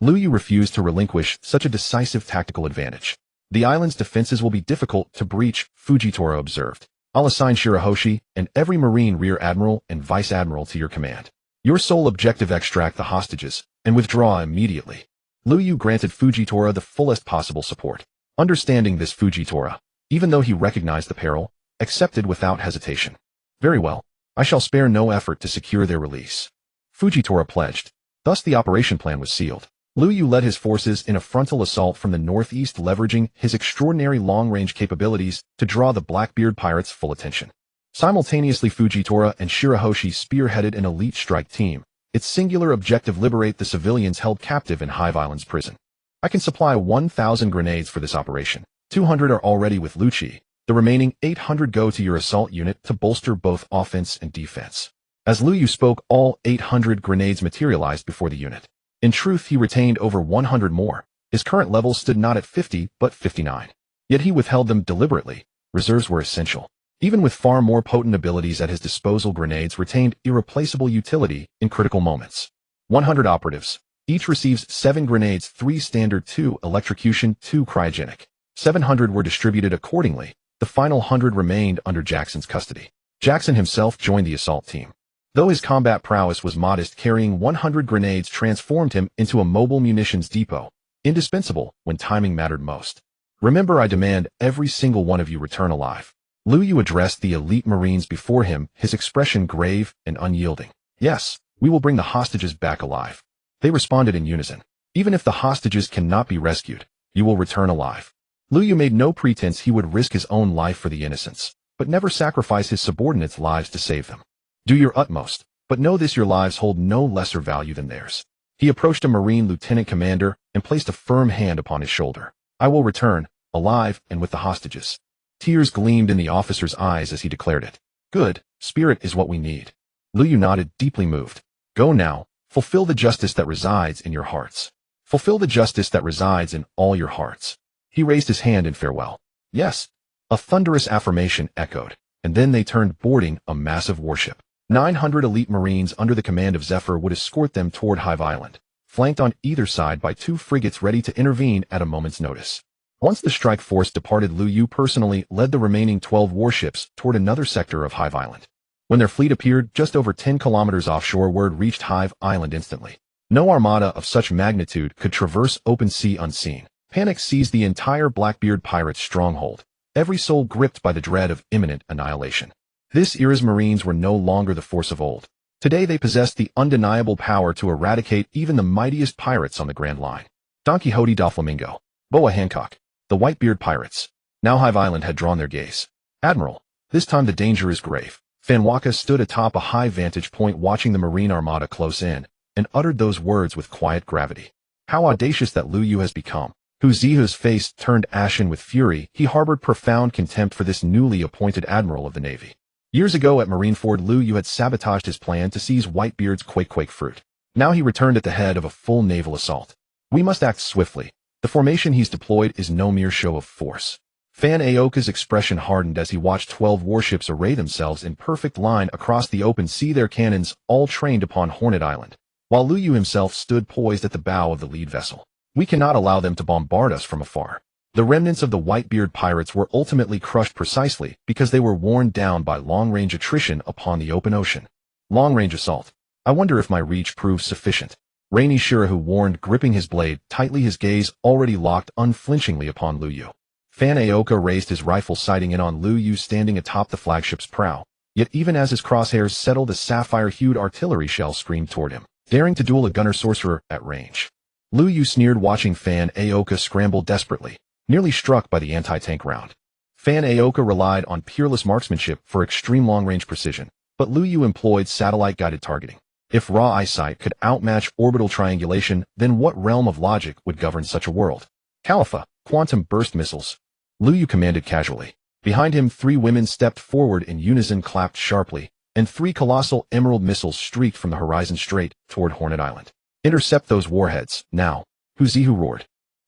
Liu Yu refused to relinquish such a decisive tactical advantage. The island's defenses will be difficult to breach, Fujitora observed. I'll assign Shirahoshi and every Marine Rear Admiral and Vice Admiral to your command. Your sole objective: extract the hostages and withdraw immediately. Liu Yu granted Fujitora the fullest possible support. Understanding this, Fujitora, even though he recognized the peril, accepted without hesitation. Very well. I shall spare no effort to secure their release. Fujitora pledged. Thus the operation plan was sealed. Liu Yu led his forces in a frontal assault from the northeast, leveraging his extraordinary long-range capabilities to draw the Blackbeard pirates' full attention. Simultaneously, Fujitora and Shirahoshi spearheaded an elite strike team, its singular objective: liberate the civilians held captive in Hive Island's prison. I can supply 1,000 grenades for this operation. 200 are already with Lucci. The remaining 800 go to your assault unit to bolster both offense and defense. As Liu Yu spoke, all 800 grenades materialized before the unit. In truth, he retained over 100 more. His current level stood not at 50, but 59. Yet he withheld them deliberately. Reserves were essential. Even with far more potent abilities at his disposal, grenades retained irreplaceable utility in critical moments. 100 operatives. Each receives 7 grenades, 3 standard, 2 electrocution, 2 cryogenic. 700 were distributed accordingly. The final 100 remained under Jackson's custody. Jackson himself joined the assault team. Though his combat prowess was modest, carrying 100 grenades transformed him into a mobile munitions depot, indispensable when timing mattered most. Remember, I demand every single one of you return alive. Liu Yu addressed the elite Marines before him, his expression grave and unyielding. Yes, we will bring the hostages back alive. They responded in unison. Even if the hostages cannot be rescued, you will return alive. Liu Yu made no pretense he would risk his own life for the innocents, but never sacrifice his subordinates' lives to save them. Do your utmost, but know this: your lives hold no lesser value than theirs. He approached a Marine lieutenant commander and placed a firm hand upon his shoulder. I will return, alive and with the hostages. Tears gleamed in the officer's eyes as he declared it. Good, spirit is what we need. Liu Yu nodded, deeply moved. Go now, fulfill the justice that resides in your hearts. Fulfill the justice that resides in all your hearts. He raised his hand in farewell. Yes. A thunderous affirmation echoed, and then they turned, boarding a massive warship. 900 elite Marines under the command of Zephyr would escort them toward Hive Island, flanked on either side by 2 frigates ready to intervene at a moment's notice. Once the strike force departed, Liu Yu personally led the remaining 12 warships toward another sector of Hive Island. When their fleet appeared just over 10 kilometers offshore, word reached Hive Island instantly. No armada of such magnitude could traverse open sea unseen. Panic seized the entire Blackbeard pirates' stronghold, every soul gripped by the dread of imminent annihilation. This era's Marines were no longer the force of old. Today they possessed the undeniable power to eradicate even the mightiest pirates on the Grand Line. Don Quixote da Flamingo, Boa Hancock, the Whitebeard pirates. Now Hive Island had drawn their gaze. Admiral, this time the danger is grave. Fanwaka stood atop a high vantage point watching the Marine Armada close in, and uttered those words with quiet gravity. How audacious that Lu Yu has become. Huzihu's face turned ashen with fury. He harbored profound contempt for this newly appointed Admiral of the Navy. Years ago at Marineford, Lu Yu had sabotaged his plan to seize Whitebeard's Quake fruit. Now he returned at the head of a full naval assault. We must act swiftly. The formation he's deployed is no mere show of force. Fan Aoka's expression hardened as he watched 12 warships array themselves in perfect line across the open sea, their cannons all trained upon Hornet Island, while Lu Yu himself stood poised at the bow of the lead vessel. We cannot allow them to bombard us from afar. The remnants of the Whitebeard pirates were ultimately crushed precisely because they were worn down by long-range attrition upon the open ocean. Long-range assault. I wonder if my reach proves sufficient. Rainy Shirahu warned, gripping his blade tightly, his gaze already locked unflinchingly upon Lu Yu. Fan Aoka raised his rifle, sighting in on Lu Yu standing atop the flagship's prow. Yet even as his crosshairs settled, a sapphire-hued artillery shell screamed toward him, daring to duel a gunner-sorcerer at range. Lu Yu sneered, watching Fan Aoka scramble desperately, nearly struck by the anti-tank round. Fan Aoka relied on peerless marksmanship for extreme long-range precision, but Lu Yu employed satellite-guided targeting. If raw eyesight could outmatch orbital triangulation, then what realm of logic would govern such a world? Calipha, quantum burst missiles. Lu Yu commanded casually. Behind him, 3 women stepped forward in unison, clapped sharply, and 3 colossal emerald missiles streaked from the horizon straight toward Hornet Island. Intercept those warheads, now. Huzihu roared.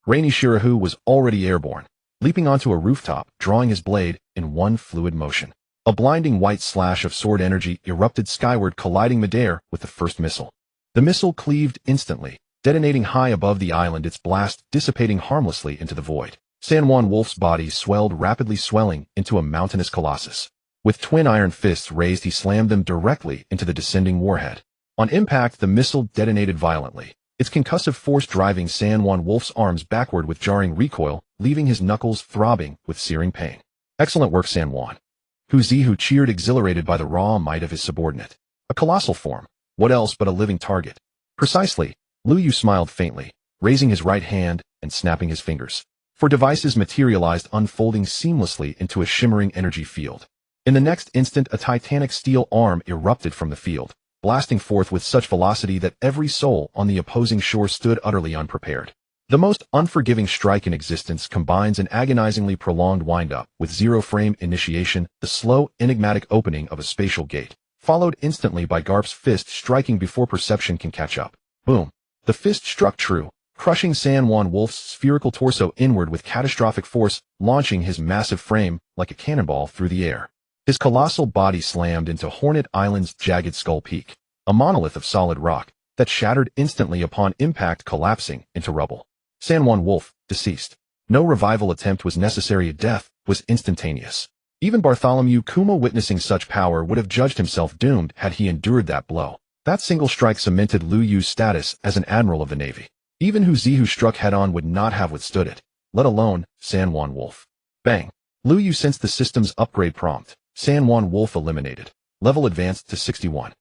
Rainy Shirahu was already airborne, leaping onto a rooftop, drawing his blade in one fluid motion. A blinding white slash of sword energy erupted skyward, colliding midair with the first missile. The missile cleaved instantly, detonating high above the island, its blast dissipating harmlessly into the void. San Juan Wolf's body swelled, rapidly swelling into a mountainous colossus. With twin iron fists raised, he slammed them directly into the descending warhead. On impact, the missile detonated violently, its concussive force driving San Juan Wolf's arms backward with jarring recoil, leaving his knuckles throbbing with searing pain. Excellent work, San Juan. Huzihu cheered, exhilarated by the raw might of his subordinate. A colossal form. What else but a living target? Precisely. Lu Yu smiled faintly, raising his right hand and snapping his fingers. 4 devices materialized, unfolding seamlessly into a shimmering energy field. In the next instant, a titanic steel arm erupted from the field, blasting forth with such velocity that every soul on the opposing shore stood utterly unprepared. The most unforgiving strike in existence combines an agonizingly prolonged wind-up with zero-frame initiation, the slow, enigmatic opening of a spatial gate, followed instantly by Garp's fist striking before perception can catch up. Boom. The fist struck true, crushing San Juan Wolf's spherical torso inward with catastrophic force, launching his massive frame like a cannonball through the air. His colossal body slammed into Hornet Island's jagged skull peak, a monolith of solid rock that shattered instantly upon impact, collapsing into rubble. San Juan Wolf, deceased. No revival attempt was necessary. Death was instantaneous. Even Bartholomew Kuma, witnessing such power, would have judged himself doomed had he endured that blow. That single strike cemented Lu Yu's status as an admiral of the Navy. Even Huzihu, struck head-on, would not have withstood it, let alone San Juan Wolf. Bang. Lu Yu sensed the system's upgrade prompt. San Juan Wolf eliminated. Level advanced to 61.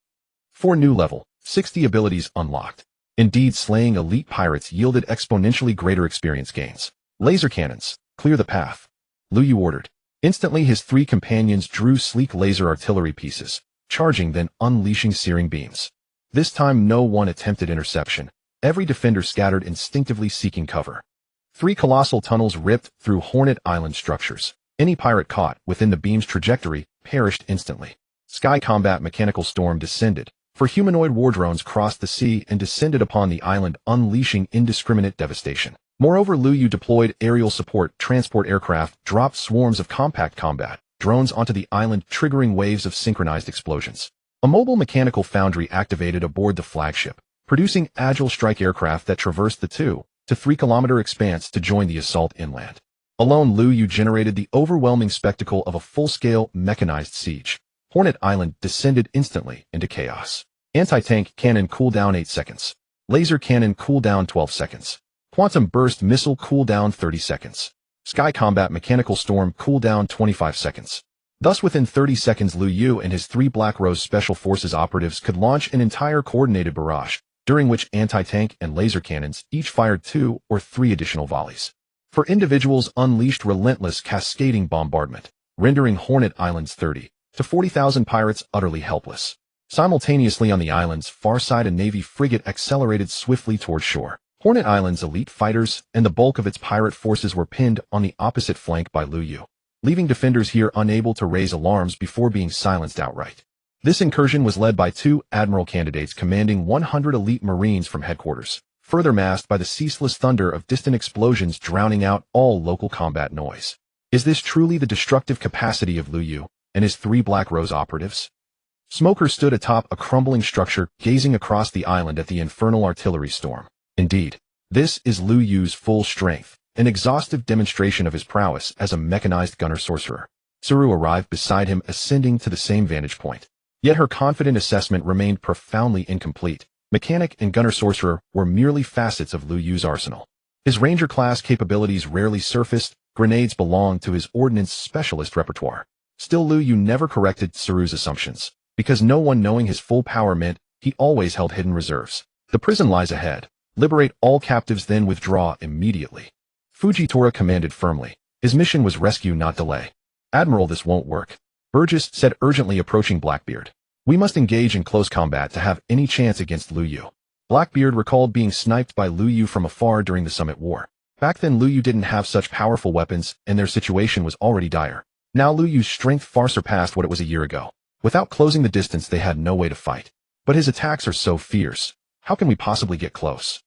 4 new level, 60 abilities unlocked. Indeed, slaying elite pirates yielded exponentially greater experience gains. Laser cannons, clear the path. Lu Yu ordered. Instantly, his 3 companions drew sleek laser artillery pieces, charging, then unleashing searing beams. This time no one attempted interception. Every defender scattered, instinctively seeking cover. 3 colossal tunnels ripped through Hornet Island structures. Any pirate caught within the beam's trajectory perished instantly. Sky combat mechanical storm descended, for humanoid war drones crossed the sea and descended upon the island, unleashing indiscriminate devastation. Moreover, Lu Yu deployed aerial support transport aircraft, dropped swarms of compact combat drones onto the island, triggering waves of synchronized explosions. A mobile mechanical foundry activated aboard the flagship, producing agile strike aircraft that traversed the 2 to 3 kilometer expanse to join the assault inland. Alone, Lu Yu generated the overwhelming spectacle of a full-scale mechanized siege. Hornet Island descended instantly into chaos. Anti-tank cannon cooldown 8 seconds. Laser cannon cooldown 12 seconds. Quantum burst missile cooldown 30 seconds. Sky combat mechanical storm cooldown 25 seconds. Thus within 30 seconds Lu Yu and his 3 Black Rose Special Forces operatives could launch an entire coordinated barrage, during which anti-tank and laser cannons each fired 2 or 3 additional volleys. For individuals unleashed relentless cascading bombardment, rendering Hornet Island's 30 to 40,000 pirates utterly helpless. Simultaneously on the island's far side a Navy frigate accelerated swiftly toward shore. Hornet Island's elite fighters and the bulk of its pirate forces were pinned on the opposite flank by Lu Yu, leaving defenders here unable to raise alarms before being silenced outright. This incursion was led by 2 admiral candidates commanding 100 elite Marines from headquarters, further masked by the ceaseless thunder of distant explosions drowning out all local combat noise. Is this truly the destructive capacity of Lu Yu and his 3 Black Rose operatives? Smoker stood atop a crumbling structure, gazing across the island at the infernal artillery storm. Indeed, this is Lu Yu's full strength, an exhaustive demonstration of his prowess as a mechanized gunner sorcerer. Saru arrived beside him, ascending to the same vantage point. Yet her confident assessment remained profoundly incomplete. Mechanic and gunner sorcerer were merely facets of Lu Yu's arsenal. His ranger-class capabilities rarely surfaced. Grenades belonged to his ordnance specialist repertoire. Still, Lu Yu never corrected Saru's assumptions, because no one knowing his full power meant he always held hidden reserves. The prison lies ahead. Liberate all captives, then withdraw immediately. Fujitora commanded firmly. His mission was rescue, not delay. Admiral, this won't work, Burgess said urgently, approaching Blackbeard. We must engage in close combat to have any chance against Lu Yu. Blackbeard recalled being sniped by Lu Yu from afar during the Summit War. Back then Lu Yu didn't have such powerful weapons and their situation was already dire. Now Lu Yu's strength far surpassed what it was a year ago. Without closing the distance they had no way to fight. But his attacks are so fierce. How can we possibly get close?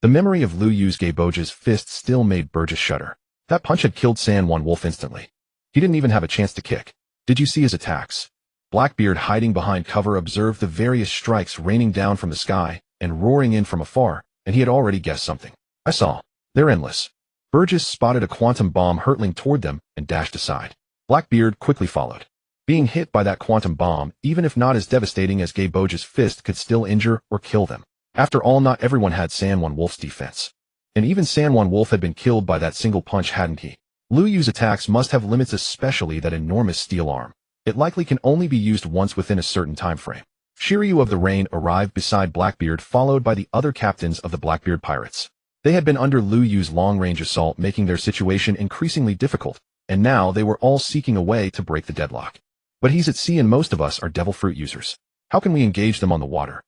The memory of Lu Yu's Gayboja's fist still made Burgess shudder. That punch had killed San Juan Wolf instantly. He didn't even have a chance to kick. Did you see his attacks? Blackbeard, hiding behind cover, observed the various strikes raining down from the sky and roaring in from afar, and he had already guessed something. I saw. They're endless. Burgess spotted a quantum bomb hurtling toward them and dashed aside. Blackbeard quickly followed. Being hit by that quantum bomb, even if not as devastating as Gayboja's fist, could still injure or kill them. After all, not everyone had San Juan Wolf's defense. And even San Juan Wolf had been killed by that single punch, hadn't he? Lu Yu's attacks must have limits, especially that enormous steel arm. It likely can only be used once within a certain time frame. Shiryu of the Rain arrived beside Blackbeard, followed by the other captains of the Blackbeard pirates. They had been under Lu Yu's long-range assault, making their situation increasingly difficult, and now they were all seeking a way to break the deadlock. But he's at sea and most of us are devil fruit users. How can we engage them on the water?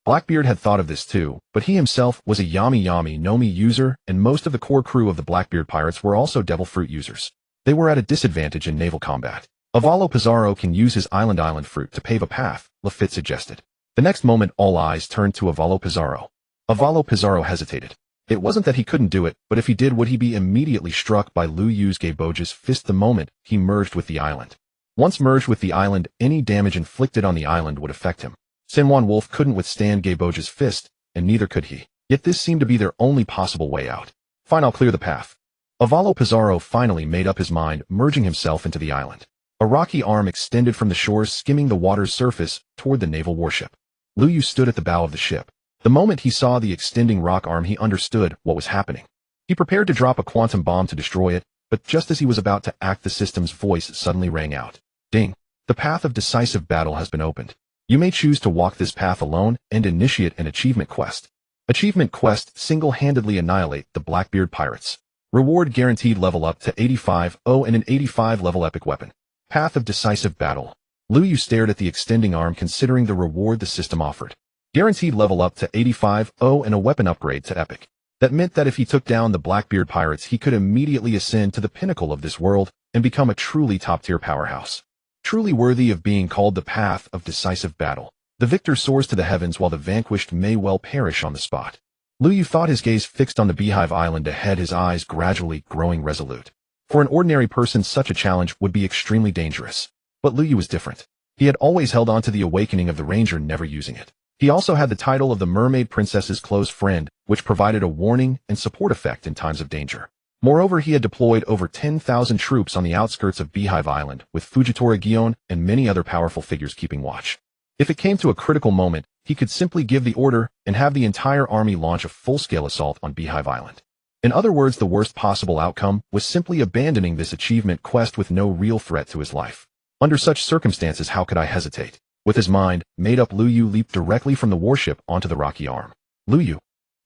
Blackbeard had thought of this too, but he himself was a Yami no Mi user, and most of the core crew of the Blackbeard pirates were also devil fruit users. They were at a disadvantage in naval combat. Avalo Pizarro can use his island fruit to pave a path, Lafitte suggested. The next moment all eyes turned to Avalo Pizarro. Avalo Pizarro hesitated. It wasn't that he couldn't do it, but if he did, would he be immediately struck by Lu Yu's Gayboja's fist the moment he merged with the island? Once merged with the island, any damage inflicted on the island would affect him. San Juan Wolf couldn't withstand Gayboja's fist, and neither could he. Yet this seemed to be their only possible way out. Fine, I'll clear the path. Avalo Pizarro finally made up his mind, merging himself into the island. A rocky arm extended from the shore, skimming the water's surface toward the naval warship. Lu Yu stood at the bow of the ship. The moment he saw the extending rock arm, he understood what was happening. He prepared to drop a quantum bomb to destroy it, but just as he was about to act, the system's voice suddenly rang out. Ding! The path of decisive battle has been opened. You may choose to walk this path alone and initiate an achievement quest. Achievement quest: single-handedly annihilate the Blackbeard pirates. Reward guaranteed: level up to 85 and an 85 level epic weapon. Path of decisive battle. Lu Yu stared at the extending arm, considering the reward the system offered. Guaranteed level up to 85 and a weapon upgrade to epic. That meant that if he took down the Blackbeard pirates, he could immediately ascend to the pinnacle of this world and become a truly top-tier powerhouse. Truly worthy of being called the path of decisive battle. The victor soars to the heavens while the vanquished may well perish on the spot. Lu Yu thought, his gaze fixed on the Beehive Island ahead, his eyes gradually growing resolute. For an ordinary person, such a challenge would be extremely dangerous. But Lu Yu was different. He had always held on to the awakening of the Ranger, never using it. He also had the title of the Mermaid Princess's close friend, which provided a warning and support effect in times of danger. Moreover, he had deployed over 10,000 troops on the outskirts of Beehive Island, with Fujitora Gion and many other powerful figures keeping watch. If it came to a critical moment, he could simply give the order and have the entire army launch a full-scale assault on Beehive Island. In other words, the worst possible outcome was simply abandoning this achievement quest with no real threat to his life. Under such circumstances, how could I hesitate? With his mind made up, Lu Yu leaped directly from the warship onto the rocky arm. Lu Yu.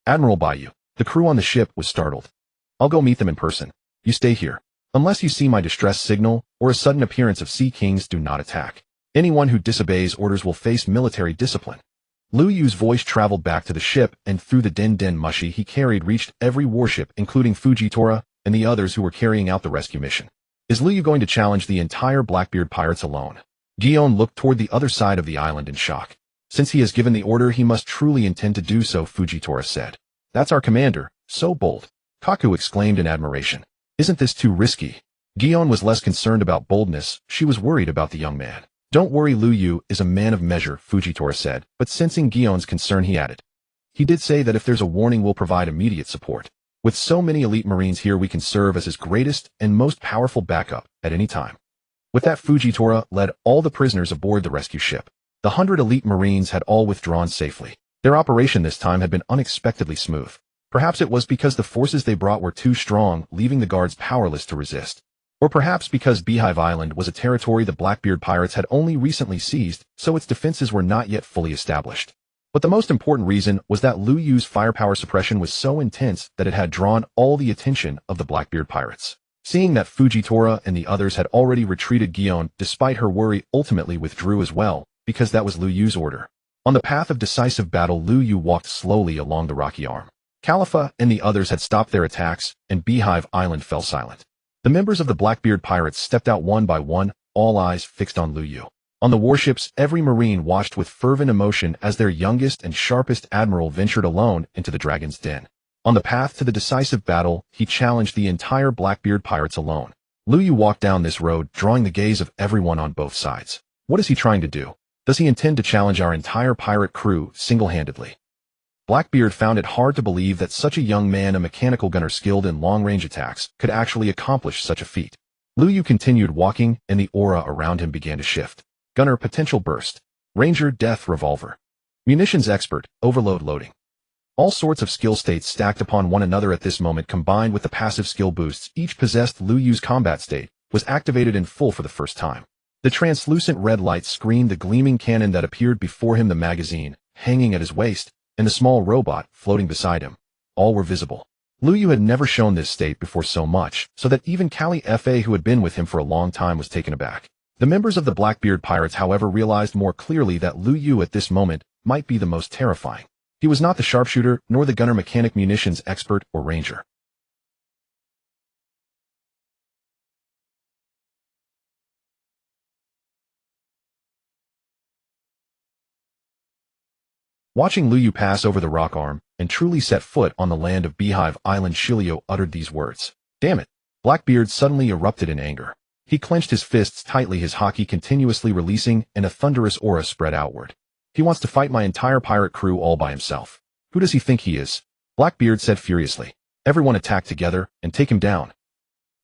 Admiral Baiyu. The crew on the ship was startled. I'll go meet them in person. You stay here. Unless you see my distress signal or a sudden appearance of Sea Kings, do not attack. Anyone who disobeys orders will face military discipline. Lu Yu's voice traveled back to the ship, and through the den mushi he carried reached every warship, including Fujitora and the others who were carrying out the rescue mission. Is Lu Yu going to challenge the entire Blackbeard pirates alone? Gion looked toward the other side of the island in shock. Since he has given the order, he must truly intend to do so, Fujitora said. That's our commander, so bold. Kaku exclaimed in admiration. Isn't this too risky? Gion was less concerned about boldness, she was worried about the young man. Don't worry, Lu Yu is a man of measure, Fujitora said, but sensing Gion's concern he added. He did say that if there's a warning we'll provide immediate support. With so many elite marines here, we can serve as his greatest and most powerful backup at any time. With that, Fujitora led all the prisoners aboard the rescue ship. The 100 elite marines had all withdrawn safely. Their operation this time had been unexpectedly smooth. Perhaps it was because the forces they brought were too strong, leaving the guards powerless to resist. Or perhaps because Beehive Island was a territory the Blackbeard pirates had only recently seized, so its defenses were not yet fully established. But the most important reason was that Lu Yu's firepower suppression was so intense that it had drawn all the attention of the Blackbeard pirates. Seeing that Fujitora and the others had already retreated, Gion, despite her worry, ultimately withdrew as well, because that was Lu Yu's order. On the path of decisive battle, Lu Yu walked slowly along the rocky arm. Khalifa and the others had stopped their attacks, and Beehive Island fell silent. The members of the Blackbeard pirates stepped out one by one, all eyes fixed on Lu Yu. On the warships, every marine watched with fervent emotion as their youngest and sharpest admiral ventured alone into the dragon's den. On the path to the decisive battle, he challenged the entire Blackbeard pirates alone. Lu Yu walked down this road, drawing the gaze of everyone on both sides. What is he trying to do? Does he intend to challenge our entire pirate crew single-handedly? Blackbeard found it hard to believe that such a young man, a mechanical gunner skilled in long-range attacks, could actually accomplish such a feat. Lu Yu continued walking, and the aura around him began to shift. Gunner, potential burst. Ranger, death revolver. Munitions expert, overload loading. All sorts of skill states stacked upon one another at this moment, combined with the passive skill boosts each possessed. Lu Yu's combat state was activated in full for the first time. The translucent red light screened the gleaming cannon that appeared before him, the magazine hanging at his waist, and the small robot floating beside him. All were visible. Lu Yu had never shown this state before so much, so that even Kali Fa, who had been with him for a long time, was taken aback. The members of the Blackbeard pirates, however, realized more clearly that Lu Yu at this moment might be the most terrifying. He was not the sharpshooter, nor the gunner mechanic munitions expert or ranger. Watching Lu Yu pass over the rock arm and truly set foot on the land of Beehive Island, Shilio uttered these words. Damn it! Blackbeard suddenly erupted in anger. He clenched his fists tightly, his haki continuously releasing, and a thunderous aura spread outward. He wants to fight my entire pirate crew all by himself. Who does he think he is? Blackbeard said furiously. Everyone attack together and take him down.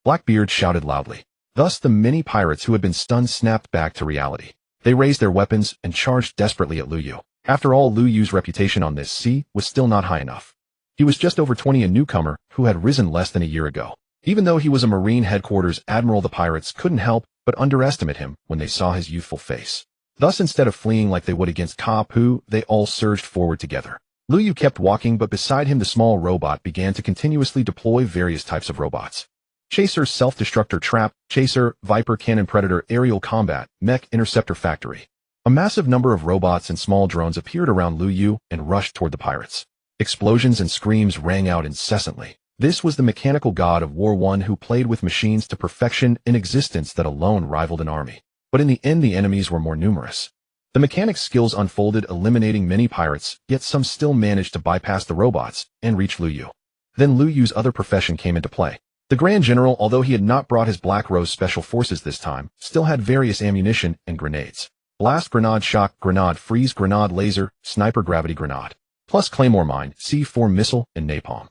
Blackbeard shouted loudly. Thus the many pirates who had been stunned snapped back to reality. They raised their weapons and charged desperately at Lu Yu. After all, Lu Yu's reputation on this sea was still not high enough. He was just over 20, a newcomer who had risen less than a year ago. Even though he was a Marine headquarters admiral, the pirates couldn't help but underestimate him when they saw his youthful face. Thus, instead of fleeing like they would against Ka-Pu, they all surged forward together. Lu Yu kept walking, but beside him the small robot began to continuously deploy various types of robots. Chaser, self-destructor, trap, chaser, viper, cannon, predator, aerial combat, mech, interceptor, factory. A massive number of robots and small drones appeared around Lu Yu and rushed toward the pirates. Explosions and screams rang out incessantly. This was the mechanical god of War I who played with machines to perfection, in existence that alone rivaled an army. But in the end the enemies were more numerous. The mechanic's skills unfolded, eliminating many pirates, yet some still managed to bypass the robots and reach Lu Yu. Then Lu Yu's other profession came into play. The Grand General, although he had not brought his Black Rose Special Forces this time, still had various ammunition and grenades. Blast grenade, shock grenade, freeze grenade, laser, sniper, gravity grenade, plus claymore mine, C4 missile, and napalm.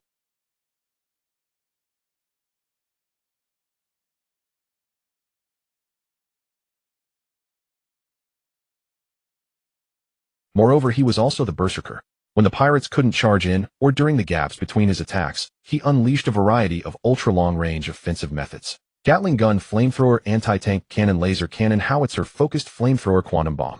Moreover, he was also the berserker. When the pirates couldn't charge in, or during the gaps between his attacks, he unleashed a variety of ultra-long-range offensive methods. Gatling gun, flamethrower, anti-tank cannon, laser cannon, howitzer, focused flamethrower, quantum bomb.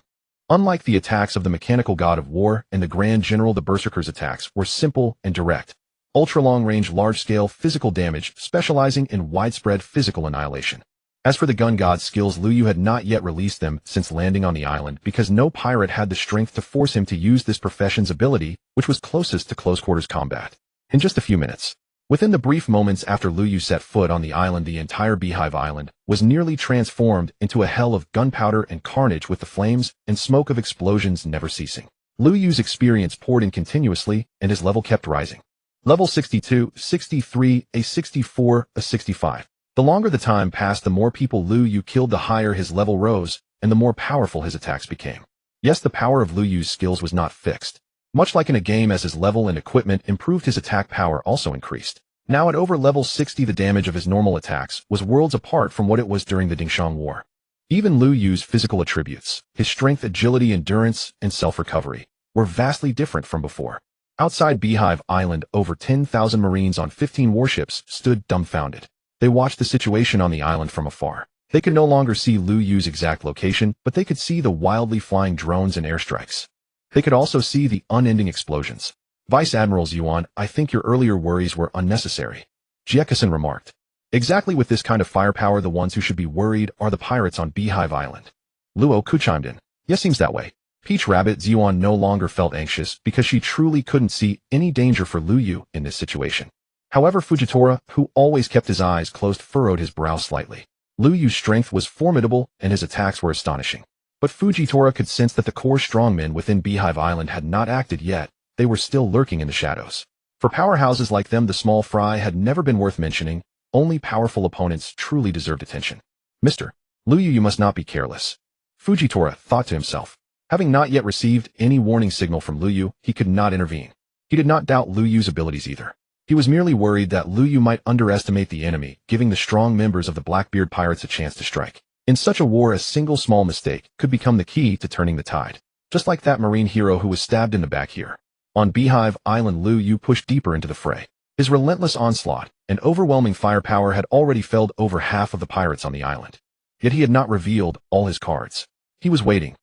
Unlike the attacks of the mechanical god of war and the Grand General, the Berserker's attacks were simple and direct. Ultra-long-range, large-scale physical damage, specializing in widespread physical annihilation. As for the gun god's skills, Lu Yu had not yet released them since landing on the island because no pirate had the strength to force him to use this profession's ability, which was closest to close-quarters combat. In just a few minutes, within the brief moments after Lu Yu set foot on the island, the entire Beehive Island was nearly transformed into a hell of gunpowder and carnage, with the flames and smoke of explosions never ceasing. Lu Yu's experience poured in continuously, and his level kept rising. Level 62, 63, a 64, a 65. The longer the time passed, the more people Lu Yu killed, the higher his level rose, and the more powerful his attacks became. Yes, the power of Lu Yu's skills was not fixed. Much like in a game, as his level and equipment improved, his attack power also increased. Now at over level 60, the damage of his normal attacks was worlds apart from what it was during the Dingshang War. Even Lu Yu's physical attributes, his strength, agility, endurance, and self-recovery, were vastly different from before. Outside Beehive Island, over 10,000 Marines on 15 warships stood dumbfounded. They watched the situation on the island from afar. They could no longer see Lu Yu's exact location, but they could see the wildly flying drones and airstrikes. They could also see the unending explosions. Vice Admiral Yuan, I think your earlier worries were unnecessary, Jiekasen remarked. Exactly, with this kind of firepower, the ones who should be worried are the pirates on Beehive Island. Luo Ku chimed in. Yes, seems that way. Peach Rabbit Yuan no longer felt anxious because she truly couldn't see any danger for Lu Yu in this situation. However, Fujitora, who always kept his eyes closed, furrowed his brow slightly. Lu Yu's strength was formidable and his attacks were astonishing. But Fujitora could sense that the core strongmen within Beehive Island had not acted yet. They were still lurking in the shadows. For powerhouses like them, the small fry had never been worth mentioning. Only powerful opponents truly deserved attention. Mr. Lu Yu, you must not be careless, Fujitora thought to himself. Having not yet received any warning signal from Lu Yu, he could not intervene. He did not doubt Lu Yu's abilities either. He was merely worried that Lu Yu might underestimate the enemy, giving the strong members of the Blackbeard pirates a chance to strike. In such a war, a single small mistake could become the key to turning the tide. Just like that Marine hero who was stabbed in the back here. On Beehive Island, Lu Yu pushed deeper into the fray. His relentless onslaught and overwhelming firepower had already felled over half of the pirates on the island. Yet he had not revealed all his cards. He was waiting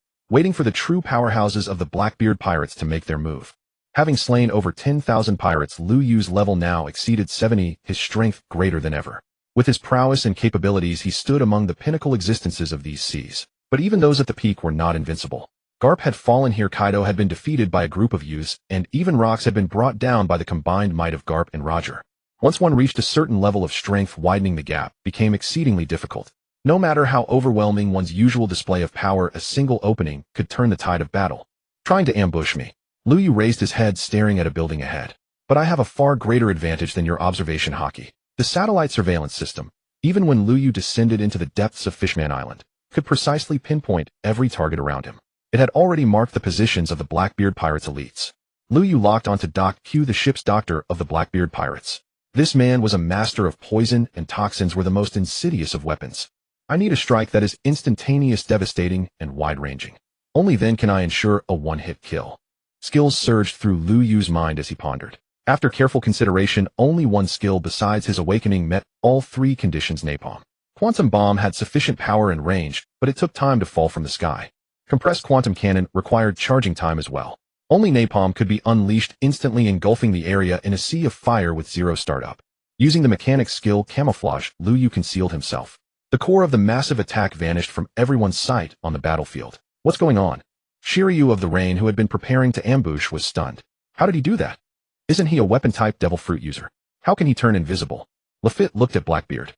for the true powerhouses of the Blackbeard pirates to make their move. Having slain over 10,000 pirates, Lu Yu's level now exceeded 70, his strength greater than ever. With his prowess and capabilities, he stood among the pinnacle existences of these seas. But even those at the peak were not invincible. Garp had fallen here, Kaido had been defeated by a group of youths, and even rocks had been brought down by the combined might of Garp and Roger. Once one reached a certain level of strength, widening the gap became exceedingly difficult. No matter how overwhelming one's usual display of power, a single opening could turn the tide of battle. Trying to ambush me. Lu Yu raised his head, staring at a building ahead. But I have a far greater advantage than your observation hockey. The satellite surveillance system, even when Lu Yu descended into the depths of Fishman Island, could precisely pinpoint every target around him. It had already marked the positions of the Blackbeard pirates' elites. Lu Yu locked onto Doc Q, the ship's doctor of the Blackbeard pirates. This man was a master of poison, and toxins were the most insidious of weapons. I need a strike that is instantaneous, devastating, and wide-ranging. Only then can I ensure a one-hit kill. Skills surged through Lu Yu's mind as he pondered. After careful consideration, only one skill besides his awakening met all three conditions. Napalm. Quantum bomb had sufficient power and range, but it took time to fall from the sky. Compressed quantum cannon required charging time as well. Only napalm could be unleashed instantly, engulfing the area in a sea of fire with zero startup. Using the mechanic's skill camouflage, Lu Yu concealed himself. The core of the massive attack vanished from everyone's sight on the battlefield. What's going on? Shiryu of the Rain, who had been preparing to ambush, was stunned. How did he do that? Isn't he a weapon-type devil fruit user? How can he turn invisible? Lafitte looked at Blackbeard.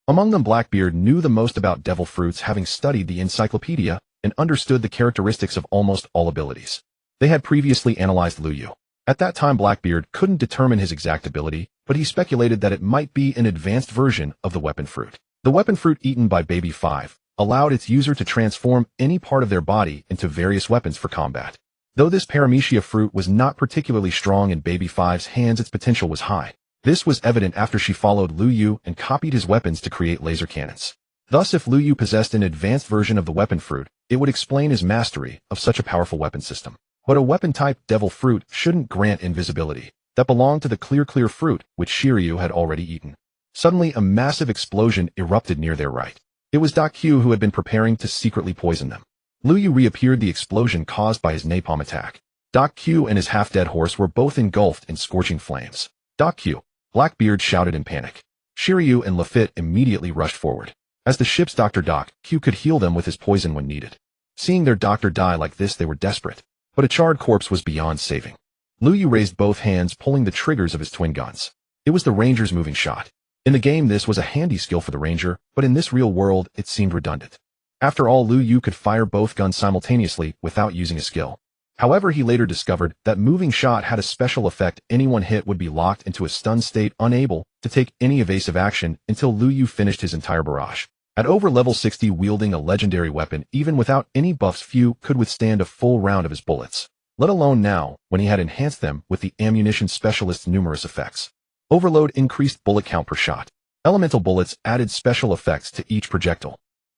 Among them, Blackbeard knew the most about devil fruits, having studied the encyclopedia and understood the characteristics of almost all abilities. They had previously analyzed Lu Yu. At that time, Blackbeard couldn't determine his exact ability, but he speculated that it might be an advanced version of the weapon fruit. The weapon fruit eaten by Baby 5 allowed its user to transform any part of their body into various weapons for combat. Though this paramecia fruit was not particularly strong in Baby 5's hands, its potential was high. This was evident after she followed Lu Yu and copied his weapons to create laser cannons. Thus, if Lu Yu possessed an advanced version of the weapon fruit, it would explain his mastery of such a powerful weapon system. But a weapon-type devil fruit shouldn't grant invisibility. That belonged to the clear fruit, which Shiryu had already eaten. Suddenly, a massive explosion erupted near their right. It was Doc Q who had been preparing to secretly poison them. Lu Yu reappeared, the explosion caused by his napalm attack. Doc Q and his half-dead horse were both engulfed in scorching flames. Doc Q! Blackbeard shouted in panic. Shiryu and Lafitte immediately rushed forward. As the ship's doctor, Doc Q could heal them with his poison when needed. Seeing their doctor die like this, they were desperate. But a charred corpse was beyond saving. Lu Yu raised both hands, pulling the triggers of his twin guns. It was the ranger's moving shot. In the game, this was a handy skill for the ranger, but in this real world, it seemed redundant. After all, Lu Yu could fire both guns simultaneously without using a skill. However, he later discovered that moving shot had a special effect. Anyone hit would be locked into a stunned state, unable to take any evasive action until Lu Yu finished his entire barrage. At over level 60, wielding a legendary weapon, even without any buffs, few could withstand a full round of his bullets, let alone now, when he had enhanced them with the ammunition specialist's numerous effects. Overload increased bullet count per shot. Elemental bullets added special effects to each projectile.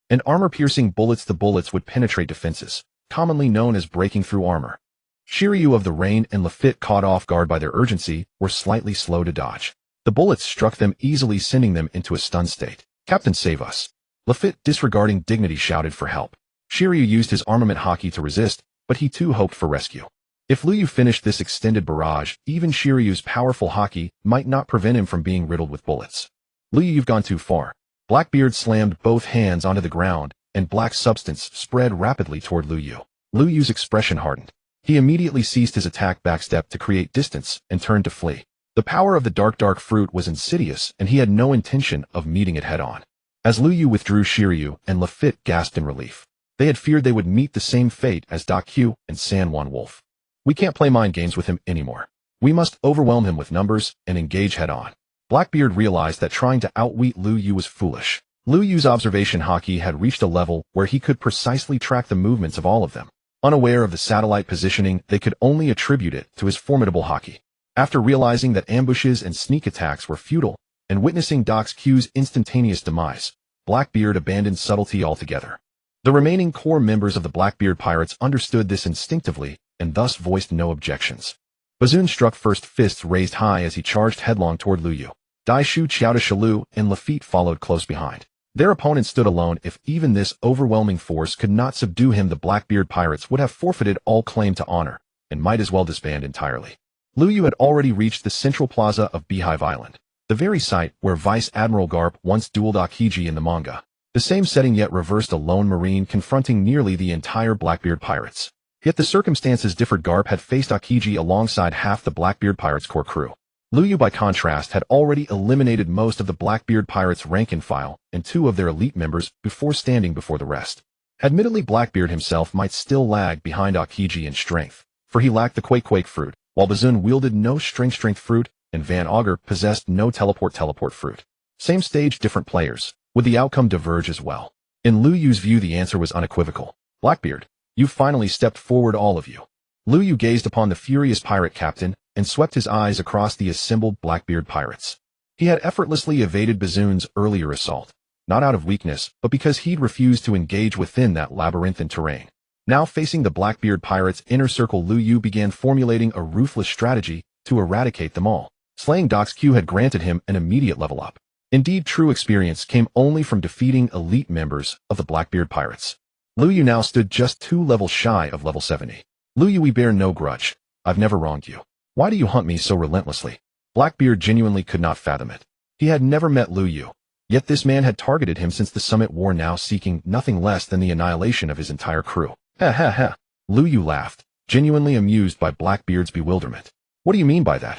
And armor-piercing bullets, the bullets would penetrate defenses, commonly known as breaking through armor. Shiryu of the Rain and Lafitte, caught off guard by their urgency, were slightly slow to dodge. The bullets struck them easily, sending them into a stunned state. "Captain, save us!" Lafitte, disregarding dignity, shouted for help. Shiryu used his armament haki to resist, but he too hoped for rescue. If Lu Yu finished this extended barrage, even Shiryu's powerful haki might not prevent him from being riddled with bullets. "Lu Yu, you've gone too far." Blackbeard slammed both hands onto the ground, and black substance spread rapidly toward Lu Yu. Lu Yu's expression hardened. He immediately ceased his attack, backstepped to create distance, and turned to flee. The power of the dark fruit was insidious, and he had no intention of meeting it head-on. As Lu Yu withdrew, Shiryu and Lafitte gasped in relief. They had feared they would meet the same fate as Doc Q and San Juan Wolf. "We can't play mind games with him anymore. We must overwhelm him with numbers and engage head-on." Blackbeard realized that trying to outwit Lu Yu was foolish. Lu Yu's observation haki had reached a level where he could precisely track the movements of all of them. Unaware of the satellite positioning, they could only attribute it to his formidable haki. After realizing that ambushes and sneak attacks were futile, and witnessing Doc Q's instantaneous demise, Blackbeard abandoned subtlety altogether. The remaining core members of the Blackbeard pirates understood this instinctively, and thus voiced no objections. Bazoon struck first, fists raised high as he charged headlong toward Lu Yu. Daishu, Xiaotashalu, and Lafitte followed close behind. Their opponent stood alone. If even this overwhelming force could not subdue him, the Blackbeard pirates would have forfeited all claim to honor, and might as well disband entirely. Lu Yu had already reached the central plaza of Beehive Island, the very site where Vice Admiral Garp once dueled Akiji in the manga. The same setting, yet reversed, a lone marine confronting nearly the entire Blackbeard pirates. Yet the circumstances differed. Garp had faced Akiji alongside half the Blackbeard pirates' core crew. Lu Yu, by contrast, had already eliminated most of the Blackbeard pirates' rank and file and 2 of their elite members before standing before the rest. Admittedly, Blackbeard himself might still lag behind Akiji in strength, for he lacked the Quake fruit, while Bazoon wielded no strength fruit, and Van Augur possessed no teleport fruit. Same stage, different players. Would the outcome diverge as well? In Lu Yu's view, the answer was unequivocal. "Blackbeard, you've finally stepped forward, all of you." Lu Yu gazed upon the furious pirate captain and swept his eyes across the assembled Blackbeard pirates. He had effortlessly evaded Bazoon's earlier assault, not out of weakness, but because he'd refused to engage within that labyrinthine terrain. Now facing the Blackbeard pirates' inner circle, Lu Yu began formulating a ruthless strategy to eradicate them all. Slaying Doc Q had granted him an immediate level up. Indeed, true experience came only from defeating elite members of the Blackbeard pirates. Lu Yu now stood just 2 levels shy of level 70. "Lu Yu, we bear no grudge. I've never wronged you. Why do you hunt me so relentlessly?" Blackbeard genuinely could not fathom it. He had never met Lu Yu, yet this man had targeted him since the Summit War, now seeking nothing less than the annihilation of his entire crew. "Ha ha ha." Lu Yu laughed, genuinely amused by Blackbeard's bewilderment. "What do you mean by that?"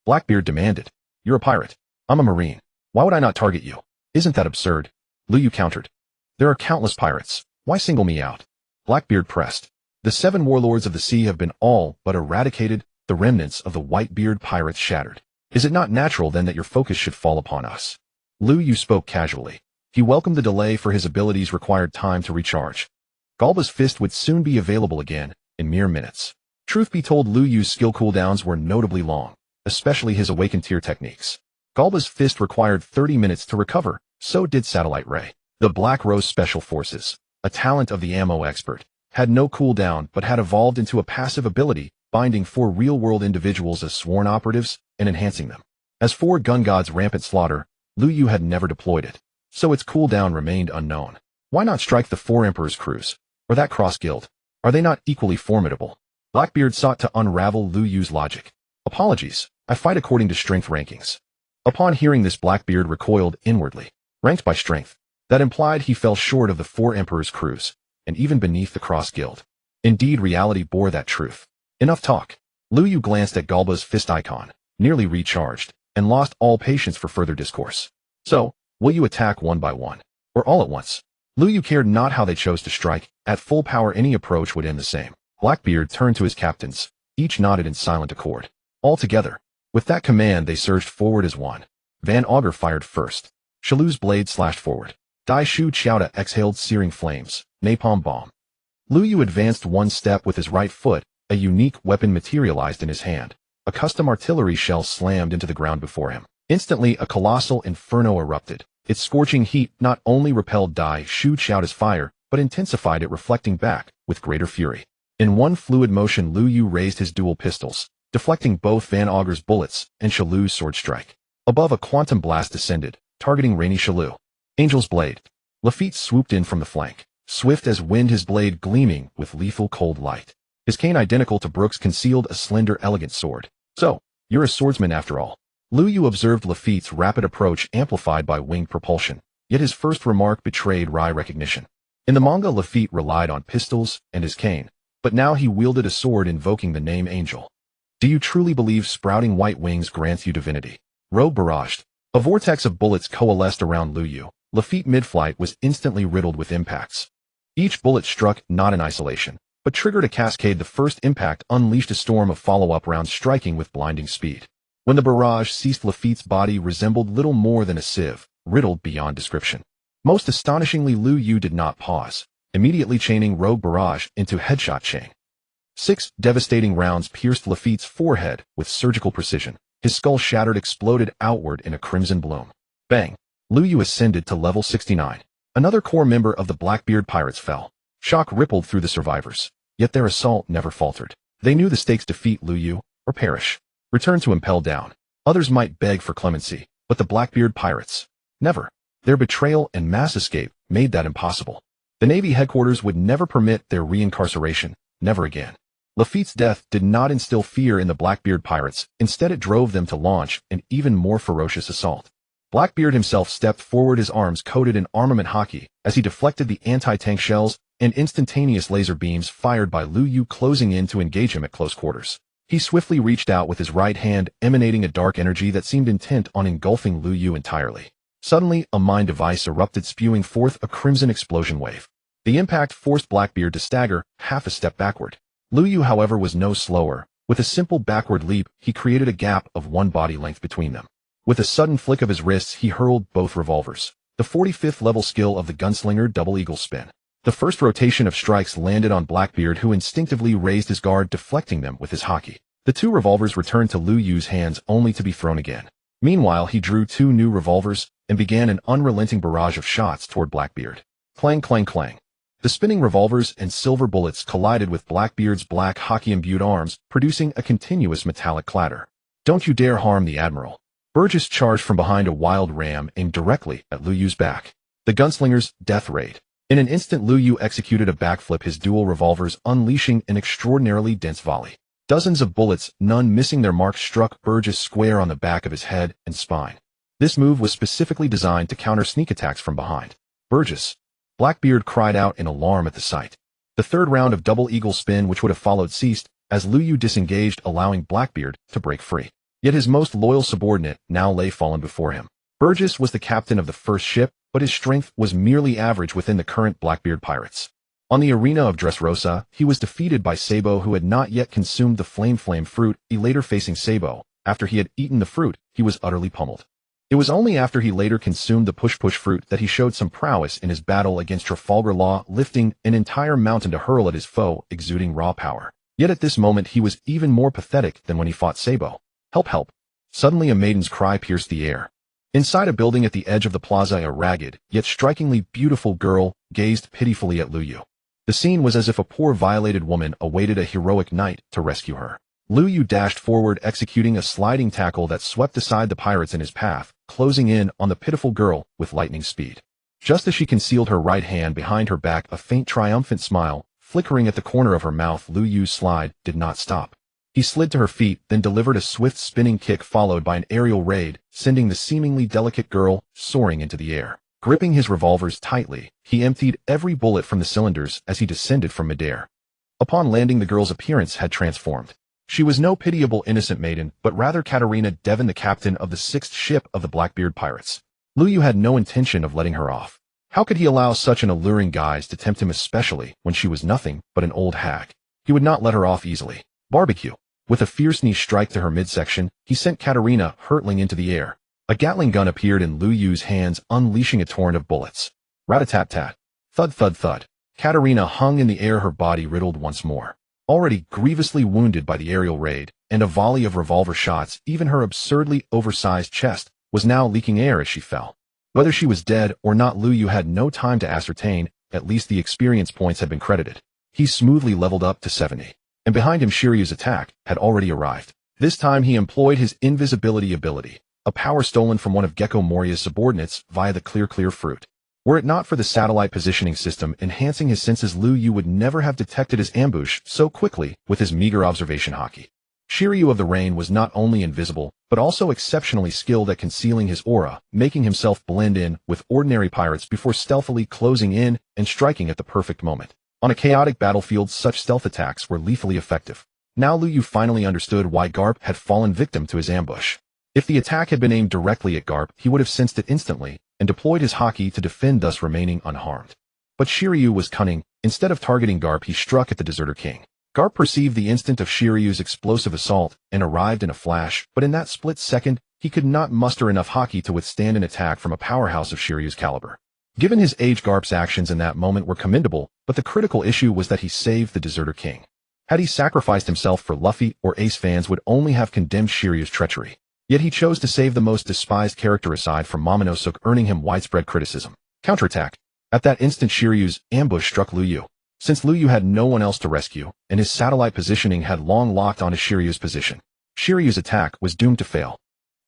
Blackbeard demanded. "You're a pirate. I'm a marine. Why would I not target you? Isn't that absurd?" Lu Yu countered. "There are countless pirates. Why single me out?" Blackbeard pressed. "The 7 warlords of the sea have been all but eradicated, the remnants of the Whitebeard pirates shattered. Is it not natural then that your focus should fall upon us?" Lu Yu spoke casually. He welcomed the delay, for his abilities required time to recharge. Galba's fist would soon be available again, in mere minutes. Truth be told, Lu Yu's skill cooldowns were notably long, especially his awakened tier techniques. Galba's fist required 30 minutes to recover, so did Satellite Ray. The Black Rose Special Forces, a talent of the ammo expert, had no cooldown but had evolved into a passive ability, binding 4 real-world individuals as sworn operatives and enhancing them. As 4 gun gods' rampant slaughter, Lu Yu had never deployed it, so its cooldown remained unknown. Why not strike the four Emperor's crews? Or that cross guild? Are they not equally formidable? Blackbeard sought to unravel Lu Yu's logic. Apologies, I fight according to strength rankings. Upon hearing this, Blackbeard recoiled inwardly. Ranked by strength. That implied he fell short of the four Emperor's crews, and even beneath the cross guild. Indeed, reality bore that truth. Enough talk. Lu Yu glanced at Galba's fist icon, nearly recharged, and lost all patience for further discourse. So, will you attack one by one? Or all at once? Lu Yu cared not how they chose to strike. At full power, any approach would end the same. Blackbeard turned to his captains. Each nodded in silent accord. All together. With that command, they surged forward as one. Van Augur fired first. Shalu's blade slashed forward. Dai Shu Chowda exhaled searing flames. Napalm bomb. Lu Yu advanced one step with his right foot. A unique weapon materialized in his hand. A custom artillery shell slammed into the ground before him. Instantly, a colossal inferno erupted. Its scorching heat not only repelled Dai Shu Chowda's fire, but intensified it, reflecting back with greater fury. In one fluid motion, Lu Yu raised his dual pistols, deflecting both Van Augur's bullets and Shalu's sword strike. Above, a quantum blast descended, targeting Rainy Shalu. Angel's blade. Lafitte swooped in from the flank, swift as wind, his blade gleaming with lethal cold light. His cane, identical to Brooks', concealed a slender, elegant sword. So, you're a swordsman after all. Lu Yu observed Lafitte's rapid approach, amplified by winged propulsion, yet his first remark betrayed wry recognition. In the manga, Lafitte relied on pistols and his cane, but now he wielded a sword invoking the name Angel. Do you truly believe sprouting white wings grants you divinity? Rogue barraged. A vortex of bullets coalesced around Lu Yu. Lafitte mid-flight was instantly riddled with impacts. Each bullet struck not in isolation, but triggered a cascade. The first impact unleashed a storm of follow-up rounds, striking with blinding speed. When the barrage ceased, Lafitte's body resembled little more than a sieve, riddled beyond description. Most astonishingly, Lu Yu did not pause, immediately chaining Rogue Barrage into headshot chain. 6 devastating rounds pierced Lafitte's forehead with surgical precision. His skull shattered, exploded outward in a crimson bloom. Bang! Lu Yu ascended to level 69. Another core member of the Blackbeard pirates fell. Shock rippled through the survivors, yet their assault never faltered. They knew the stakes: defeat Lu Yu or perish. Return to impel down. Others might beg for clemency, but the Blackbeard pirates, never. Their betrayal and mass escape made that impossible. The Navy headquarters would never permit their reincarceration, never again. Lafitte's death did not instill fear in the Blackbeard pirates. Instead, it drove them to launch an even more ferocious assault. Blackbeard himself stepped forward, his arms coated in armament hockey, as he deflected the anti-tank shells and instantaneous laser beams fired by Lu Yu, closing in to engage him at close quarters. He swiftly reached out with his right hand, emanating a dark energy that seemed intent on engulfing Lu Yu entirely. Suddenly, a mind device erupted, spewing forth a crimson explosion wave. The impact forced Blackbeard to stagger half a step backward. Lu Yu, however, was no slower. With a simple backward leap, he created a gap of one body length between them. With a sudden flick of his wrists, he hurled both revolvers. The 45th level skill of the gunslinger, double eagle spin. The first rotation of strikes landed on Blackbeard, who instinctively raised his guard, deflecting them with his hockey. The 2 revolvers returned to Lu Yu's hands, only to be thrown again. Meanwhile, he drew 2 new revolvers and began an unrelenting barrage of shots toward Blackbeard. Clang, clang, clang. The spinning revolvers and silver bullets collided with Blackbeard's black hockey-imbued arms, producing a continuous metallic clatter. Don't you dare harm the Admiral. Burgess charged from behind, a wild ram aimed directly at Lu Yu's back. The gunslinger's death raid. In an instant, Lu Yu executed a backflip, his dual revolvers unleashing an extraordinarily dense volley. Dozens of bullets, none missing their mark, struck Burgess square on the back of his head and spine. This move was specifically designed to counter sneak attacks from behind. Burgess! Blackbeard cried out in alarm at the sight. The third round of double eagle spin which would have followed ceased as Lu Yu disengaged, allowing Blackbeard to break free. Yet his most loyal subordinate now lay fallen before him. Burgess was the captain of the first ship, but his strength was merely average within the current Blackbeard pirates. On the arena of Dressrosa, he was defeated by Sabo, who had not yet consumed the flame fruit. He later facing Sabo. After he had eaten the fruit, he was utterly pummeled. It was only after he later consumed the push fruit that he showed some prowess in his battle against Trafalgar Law, lifting an entire mountain to hurl at his foe, exuding raw power. Yet at this moment he was even more pathetic than when he fought Sabo. Help, help. Suddenly a maiden's cry pierced the air. Inside a building at the edge of the plaza, a ragged, yet strikingly beautiful girl gazed pitifully at Lu Yu. The scene was as if a poor violated woman awaited a heroic knight to rescue her. Lu Yu dashed forward, executing a sliding tackle that swept aside the pirates in his path, closing in on the pitiful girl with lightning speed. Just as she concealed her right hand behind her back, a faint triumphant smile, flickering at the corner of her mouth, Lu Yu's slide did not stop. He slid to her feet, then delivered a swift spinning kick followed by an aerial raid, sending the seemingly delicate girl soaring into the air. Gripping his revolvers tightly, he emptied every bullet from the cylinders as he descended from midair. Upon landing, the girl's appearance had transformed. She was no pitiable innocent maiden, but rather Katerina Devon, the captain of the 6th ship of the Blackbeard pirates. Lu Yu had no intention of letting her off. How could he allow such an alluring guise to tempt him, especially when she was nothing but an old hag? He would not let her off easily. Barbecue. With a fierce knee strike to her midsection, he sent Katerina hurtling into the air. A Gatling gun appeared in Lu Yu's hands, unleashing a torrent of bullets. Rat-a-tat-tat. Thud thud thud. Katerina hung in the air, her body riddled once more. Already grievously wounded by the aerial raid and a volley of revolver shots, even her absurdly oversized chest was now leaking air as she fell. Whether she was dead or not, Lu Yu had no time to ascertain. At least the experience points had been credited. He smoothly leveled up to 70. And behind him, Shiryu's attack had already arrived. This time he employed his invisibility ability, a power stolen from one of Gecko Moria's subordinates via the clear fruit. Were it not for the satellite positioning system enhancing his senses, Lu Yu would never have detected his ambush so quickly with his meager observation haki. Shiryu of the Rain was not only invisible, but also exceptionally skilled at concealing his aura, making himself blend in with ordinary pirates before stealthily closing in and striking at the perfect moment. On a chaotic battlefield, such stealth attacks were lethally effective. Now Lu Yu finally understood why Garp had fallen victim to his ambush. If the attack had been aimed directly at Garp, he would have sensed it instantly and deployed his haki to defend, thus remaining unharmed. But Shiryu was cunning. Instead of targeting Garp, he struck at the Deserter King. Garp perceived the instant of Shiryu's explosive assault and arrived in a flash, but in that split second, he could not muster enough haki to withstand an attack from a powerhouse of Shiryu's caliber. Given his age, Garp's actions in that moment were commendable, but the critical issue was that he saved the Deserter King. Had he sacrificed himself for Luffy or Ace, fans would only have condemned Shiryu's treachery. Yet he chose to save the most despised character aside from Momonosuke, earning him widespread criticism. Counterattack. At that instant, Shiryu's ambush struck Lu Yu. Since Lu Yu had no one else to rescue, and his satellite positioning had long locked onto Shiryu's position, Shiryu's attack was doomed to fail.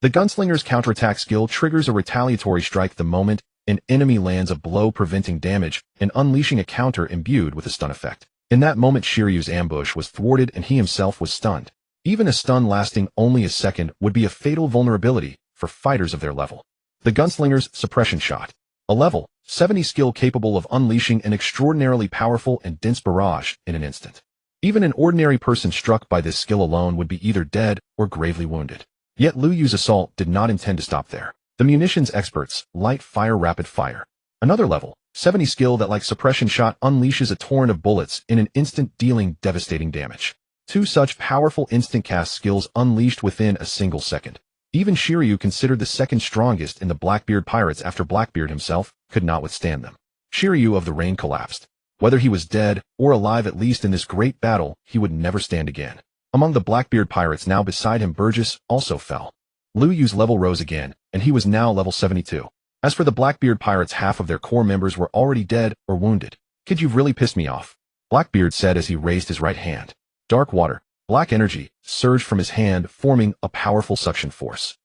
The gunslinger's counterattack skill triggers a retaliatory strike the moment an enemy lands a blow, preventing damage and unleashing a counter imbued with a stun effect. In that moment, Shiryu's ambush was thwarted and he himself was stunned. Even a stun lasting only a second would be a fatal vulnerability for fighters of their level. The gunslinger's suppression shot. A level 70 skill capable of unleashing an extraordinarily powerful and dense barrage in an instant. Even an ordinary person struck by this skill alone would be either dead or gravely wounded. Yet Lu Yu's assault did not intend to stop there. The munitions experts, light fire, rapid fire. Another level 70 skill that, like suppression shot, unleashes a torrent of bullets in an instant, dealing devastating damage. Two such powerful instant cast skills unleashed within a single second. Even Shiryu, considered the second strongest in the Blackbeard pirates after Blackbeard himself, could not withstand them. Shiryu of the Rain collapsed. Whether he was dead or alive, at least in this great battle, he would never stand again. Among the Blackbeard pirates now beside him, Burgess also fell. Lu Yu's level rose again, and he was now level 72. As for the Blackbeard pirates, half of their core members were already dead or wounded. "Kid, you've really pissed me off," Blackbeard said as he raised his right hand. Dark water, black energy, surged from his hand, forming a powerful suction force.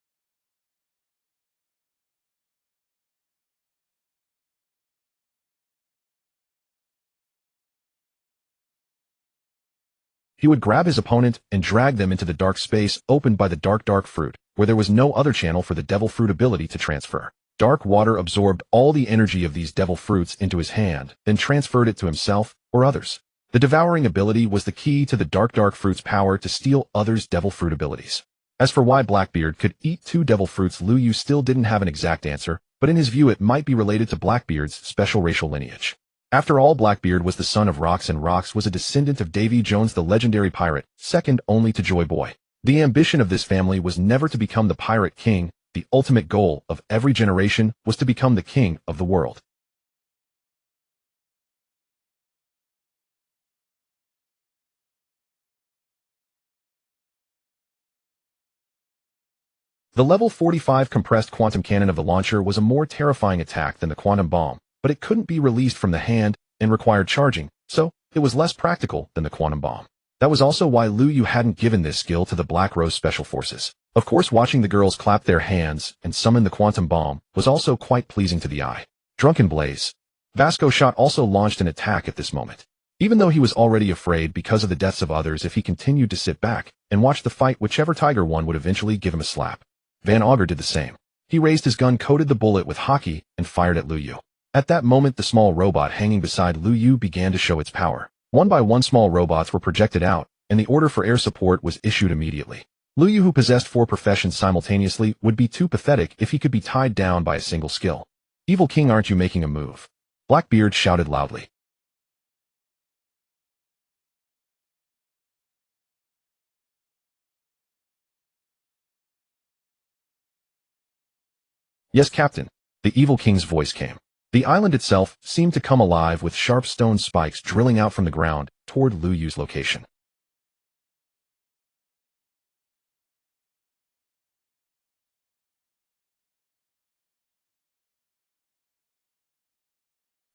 He would grab his opponent and drag them into the dark space opened by the dark fruit, where there was no other channel for the devil fruit ability to transfer. Dark water absorbed all the energy of these devil fruits into his hand, then transferred it to himself or others. The devouring ability was the key to the dark fruit's power to steal others' devil fruit abilities. As for why Blackbeard could eat two devil fruits, Lu Yu still didn't have an exact answer, but in his view it might be related to Blackbeard's special racial lineage. After all, Blackbeard was the son of Rox, and Rox was a descendant of Davy Jones, the legendary pirate, second only to Joy Boy. The ambition of this family was never to become the pirate king. The ultimate goal of every generation was to become the king of the world. The level 45 compressed quantum cannon of the launcher was a more terrifying attack than the quantum bomb, but it couldn't be released from the hand and required charging, so it was less practical than the quantum bomb. That was also why Lu Yu hadn't given this skill to the Black Rose Special Forces. Of course, watching the girls clap their hands and summon the quantum bomb was also quite pleasing to the eye. Drunken Blaze. Vasco Shot also launched an attack at this moment. Even though he was already afraid because of the deaths of others, if he continued to sit back and watch the fight, whichever tiger won would eventually give him a slap. Van Augur did the same. He raised his gun, coated the bullet with hockey, and fired at Lu Yu. At that moment, the small robot hanging beside Lu Yu began to show its power. One by one, small robots were projected out, and the order for air support was issued immediately. Lu Yu, who possessed 4 professions simultaneously, would be too pathetic if he could be tied down by a single skill. Evil King, aren't you making a move? Blackbeard shouted loudly. Yes, Captain. The Evil King's voice came. The island itself seemed to come alive with sharp stone spikes drilling out from the ground toward Lu Yu's location.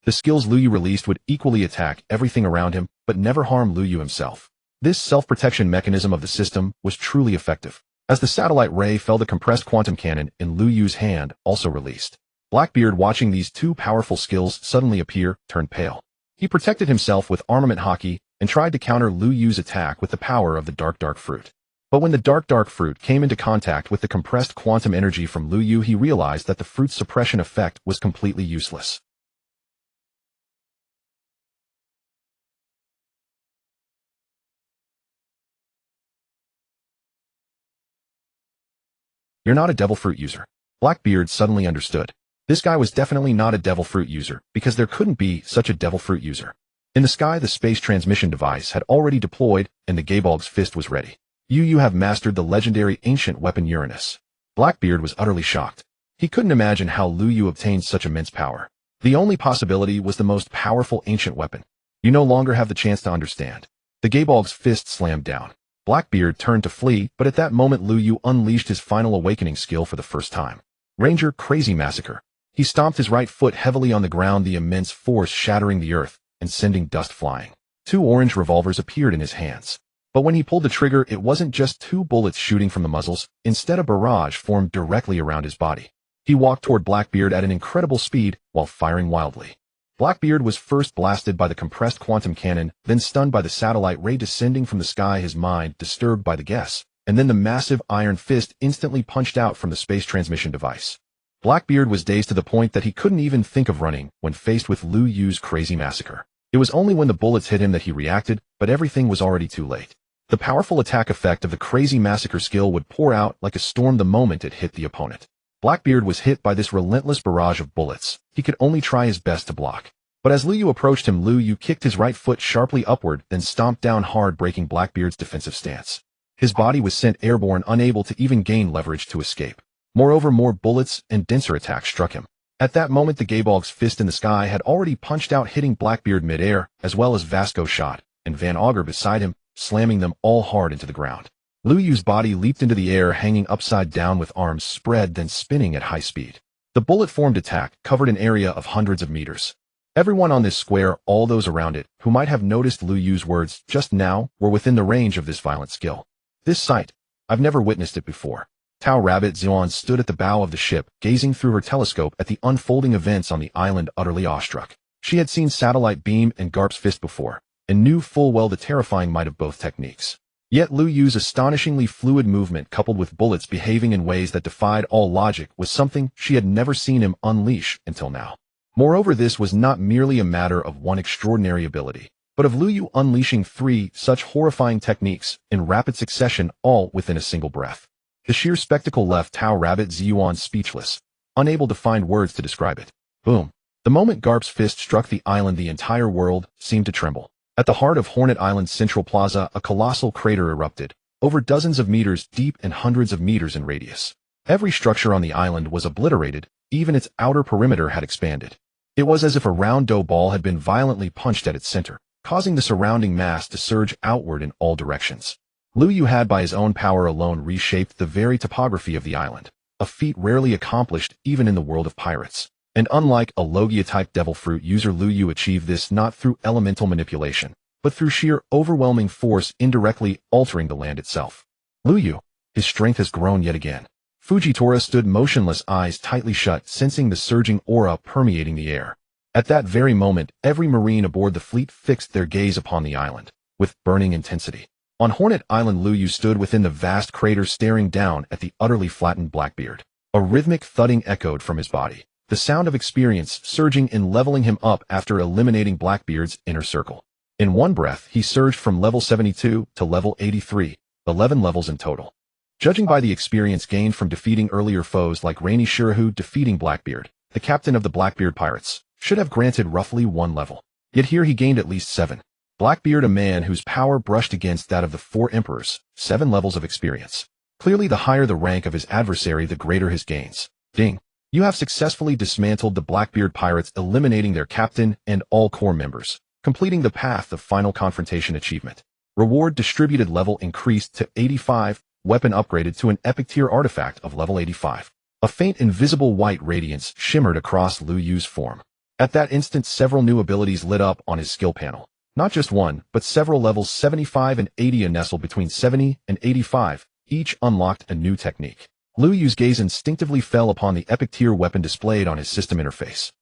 The skills Lu Yu released would equally attack everything around him, but never harm Lu Yu himself. This self-protection mechanism of the system was truly effective. As the satellite ray fell, the compressed quantum cannon in Lu Yu's hand also released. Blackbeard, watching these two powerful skills suddenly appear, turned pale. He protected himself with armament hockey and tried to counter Lu Yu's attack with the power of the dark fruit. But when the dark fruit came into contact with the compressed quantum energy from Lu Yu, he realized that the fruit's suppression effect was completely useless. You're not a devil fruit user. Blackbeard suddenly understood. This guy was definitely not a devil fruit user, because there couldn't be such a devil fruit user. In the sky, the space transmission device had already deployed, and the Gaybog's fist was ready. You have mastered the legendary ancient weapon Uranus. Blackbeard was utterly shocked. He couldn't imagine how Lu Yu obtained such immense power. The only possibility was the most powerful ancient weapon. You no longer have the chance to understand. The Gaybog's fist slammed down. Blackbeard turned to flee, but at that moment Lu Yu unleashed his final awakening skill for the first time. Ranger Crazy Massacre. He stomped his right foot heavily on the ground, the immense force shattering the earth and sending dust flying. 2 orange revolvers appeared in his hands. But when he pulled the trigger, it wasn't just 2 bullets shooting from the muzzles. Instead, a barrage formed directly around his body. He walked toward Blackbeard at an incredible speed while firing wildly. Blackbeard was first blasted by the compressed quantum cannon, then stunned by the satellite ray descending from the sky, his mind disturbed by the guess, and then the massive iron fist instantly punched out from the space transmission device. Blackbeard was dazed to the point that he couldn't even think of running when faced with Lu Yu's crazy massacre. It was only when the bullets hit him that he reacted, but everything was already too late. The powerful attack effect of the crazy massacre skill would pour out like a storm the moment it hit the opponent. Blackbeard was hit by this relentless barrage of bullets. He could only try his best to block. But as Lu Yu approached him, Lu Yu kicked his right foot sharply upward, then stomped down hard, breaking Blackbeard's defensive stance. His body was sent airborne, unable to even gain leverage to escape. Moreover, more bullets and denser attacks struck him. At that moment, the Gaybog's fist in the sky had already punched out, hitting Blackbeard mid-air, as well as Vasco Shot and Van Augur beside him, slamming them all hard into the ground. Lu Yu's body leaped into the air, hanging upside down with arms spread, then spinning at high speed. The bullet-formed attack covered an area of hundreds of meters. Everyone on this square, all those around it, who might have noticed Lu Yu's words just now, were within the range of this violent skill. This sight, I've never witnessed it before. Tao Rabbit Xuan stood at the bow of the ship, gazing through her telescope at the unfolding events on the island, utterly awestruck. She had seen Satellite Beam and Garp's fist before, and knew full well the terrifying might of both techniques. Yet Lu Yu's astonishingly fluid movement, coupled with bullets behaving in ways that defied all logic, was something she had never seen him unleash until now. Moreover, this was not merely a matter of one extraordinary ability, but of Lu Yu unleashing 3 such horrifying techniques in rapid succession, all within a single breath. The sheer spectacle left Tao Rabbit Xuan speechless, unable to find words to describe it. Boom. The moment Garp's fist struck the island, the entire world seemed to tremble. At the heart of Hornet Island's central plaza, a colossal crater erupted, over dozens of meters deep and hundreds of meters in radius. Every structure on the island was obliterated, even its outer perimeter had expanded. It was as if a round dough ball had been violently punched at its center, causing the surrounding mass to surge outward in all directions. Lu Yu had by his own power alone reshaped the very topography of the island, a feat rarely accomplished even in the world of pirates. And unlike a Logia-type devil fruit user, Lu Yu achieved this not through elemental manipulation, but through sheer overwhelming force, indirectly altering the land itself. Lu Yu, His strength has grown yet again. Fujitora stood motionless, eyes tightly shut, sensing the surging aura permeating the air. At that very moment, every marine aboard the fleet fixed their gaze upon the island, with burning intensity. On Hornet Island, Lu Yu stood within the vast crater, staring down at the utterly flattened Blackbeard. A rhythmic thudding echoed from his body, the sound of experience surging and leveling him up after eliminating Blackbeard's inner circle. In one breath, he surged from level 72 to level 83, 11 levels in total. Judging by the experience gained from defeating earlier foes like Rainy Shirahu, defeating Blackbeard, the captain of the Blackbeard pirates, should have granted roughly 1 level. Yet here he gained at least 7. Blackbeard, a man whose power brushed against that of the 4 emperors, 7 levels of experience. Clearly, the higher the rank of his adversary, the greater his gains. Ding. You have successfully dismantled the Blackbeard pirates, eliminating their captain and all core members, completing the path of final confrontation achievement. Reward distributed level increased to 85, weapon upgraded to an epic tier artifact of level 85. A faint invisible white radiance shimmered across Lu Yu's form. At that instant, several new abilities lit up on his skill panel. Not just one, but several levels 75 and 80 nestled between 70 and 85, each unlocked a new technique. Lu Yu's gaze instinctively fell upon the epic tier weapon displayed on his system interface.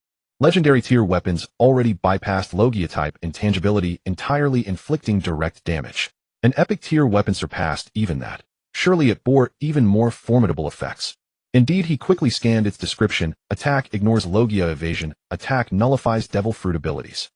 Legendary tier weapons already bypassed Logia type intangibility, entirely inflicting direct damage. An epic tier weapon surpassed even that. Surely it bore even more formidable effects. Indeed, he quickly scanned its description. Attack ignores Logia evasion, attack nullifies Devil Fruit abilities.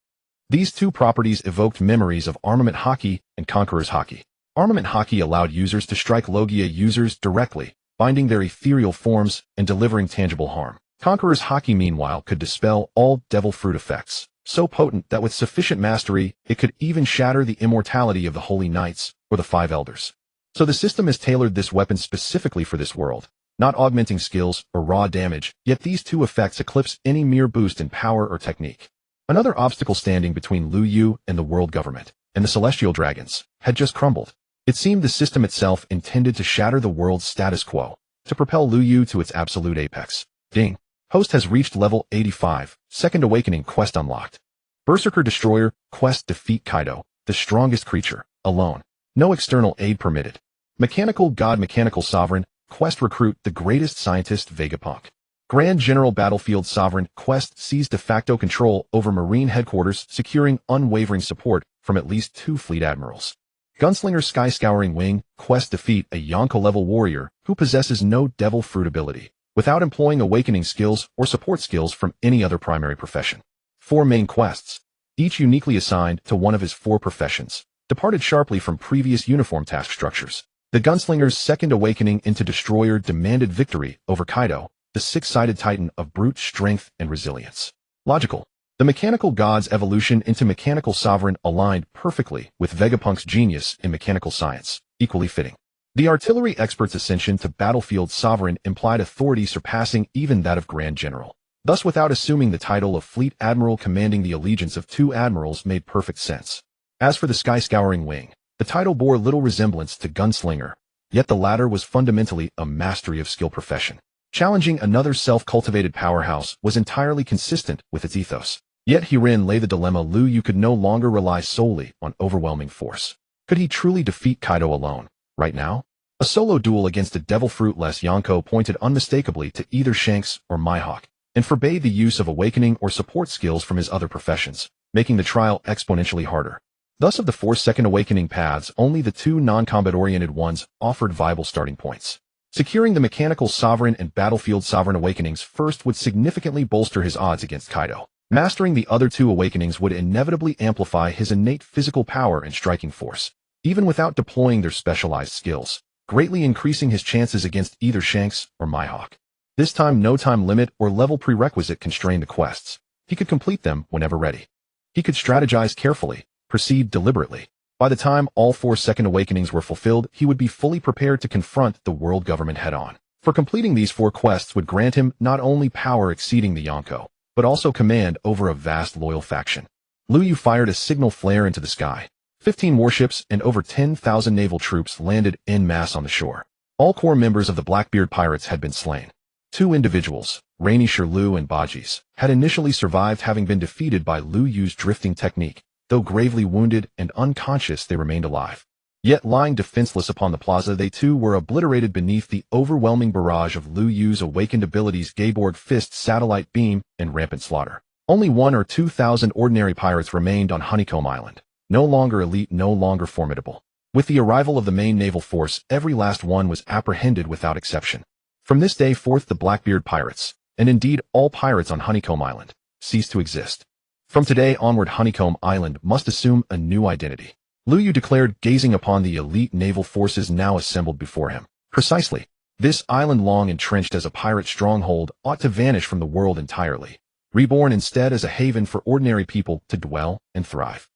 These two properties evoked memories of Armament Haki and Conqueror's Haki. Armament Haki allowed users to strike Logia users directly, binding their ethereal forms and delivering tangible harm. Conqueror's Haki, meanwhile, could dispel all Devil Fruit effects, so potent that with sufficient mastery, it could even shatter the immortality of the Holy Knights or the 5 Elders. So the system has tailored this weapon specifically for this world, not augmenting skills or raw damage, yet these two effects eclipse any mere boost in power or technique. Another obstacle standing between Lu Yu and the world government, and the celestial dragons, had just crumbled. It seemed the system itself intended to shatter the world's status quo, to propel Lu Yu to its absolute apex. Ding. Host has reached level 85, Second Awakening quest unlocked. Berserker Destroyer, quest defeat Kaido, the strongest creature, alone. No external aid permitted. Mechanical God Mechanical Sovereign, quest recruit the greatest scientist Vegapunk. Grand General Battlefield Sovereign, quest seize de facto control over Marine headquarters, securing unwavering support from at least 2 fleet admirals. Gunslinger Sky Scouring Wing, quest defeat a Yonko-level warrior who possesses no Devil Fruit ability, without employing awakening skills or support skills from any other primary profession. 4 main quests, each uniquely assigned to one of his 4 professions, departed sharply from previous uniform task structures. The Gunslinger's Second Awakening into Destroyer demanded victory over Kaido, the 6-sided titan of brute strength and resilience. Logical. The Mechanical God's evolution into Mechanical Sovereign aligned perfectly with Vegapunk's genius in mechanical science, equally fitting. The Artillery Expert's ascension to Battlefield Sovereign implied authority surpassing even that of Grand General. Thus, without assuming the title of Fleet Admiral, commanding the allegiance of 2 admirals made perfect sense. As for the Sky Scouring Wing, the title bore little resemblance to Gunslinger, yet the latter was fundamentally a mastery of skill profession. Challenging another self-cultivated powerhouse was entirely consistent with its ethos. Yet herein lay the dilemma. Lu Yu could no longer rely solely on overwhelming force. Could he truly defeat Kaido alone, right now? A solo duel against a Devil Fruitless Yonko pointed unmistakably to either Shanks or Mihawk, and forbade the use of awakening or support skills from his other professions, making the trial exponentially harder. Thus, of the 4 Second Awakening paths, only the 2 non-combat-oriented ones offered viable starting points. Securing the Mechanical Sovereign and Battlefield Sovereign awakenings first would significantly bolster his odds against Kaido. Mastering the other 2 awakenings would inevitably amplify his innate physical power and striking force, even without deploying their specialized skills, greatly increasing his chances against either Shanks or Mihawk. This time, no time limit or level prerequisite constrained the quests. He could complete them whenever ready. He could strategize carefully, proceed deliberately. By the time all 4 Second Awakenings were fulfilled, he would be fully prepared to confront the world government head-on. For completing these 4 quests would grant him not only power exceeding the Yonko, but also command over a vast loyal faction. Lu Yu fired a signal flare into the sky. 15 warships and over 10,000 naval troops landed en masse on the shore. All core members of the Blackbeard pirates had been slain. 2 individuals, Rainy Shirlu and Bajis, had initially survived, having been defeated by Lu Yu's drifting technique. Though gravely wounded and unconscious, they remained alive. Yet lying defenseless upon the plaza, they too were obliterated beneath the overwhelming barrage of Lu Yu's awakened abilities, Gayborg Fist, Satellite Beam, and rampant slaughter. Only 1,000 or 2,000 ordinary pirates remained on Honeycomb Island. No longer elite, no longer formidable. With the arrival of the main naval force, every last one was apprehended without exception. From this day forth, the Blackbeard pirates, and indeed all pirates on Honeycomb Island, ceased to exist. From today onward, Honeycomb Island must assume a new identity. Lu Yu declared, gazing upon the elite naval forces now assembled before him. Precisely. This island, long entrenched as a pirate stronghold, ought to vanish from the world entirely, reborn instead as a haven for ordinary people to dwell and thrive.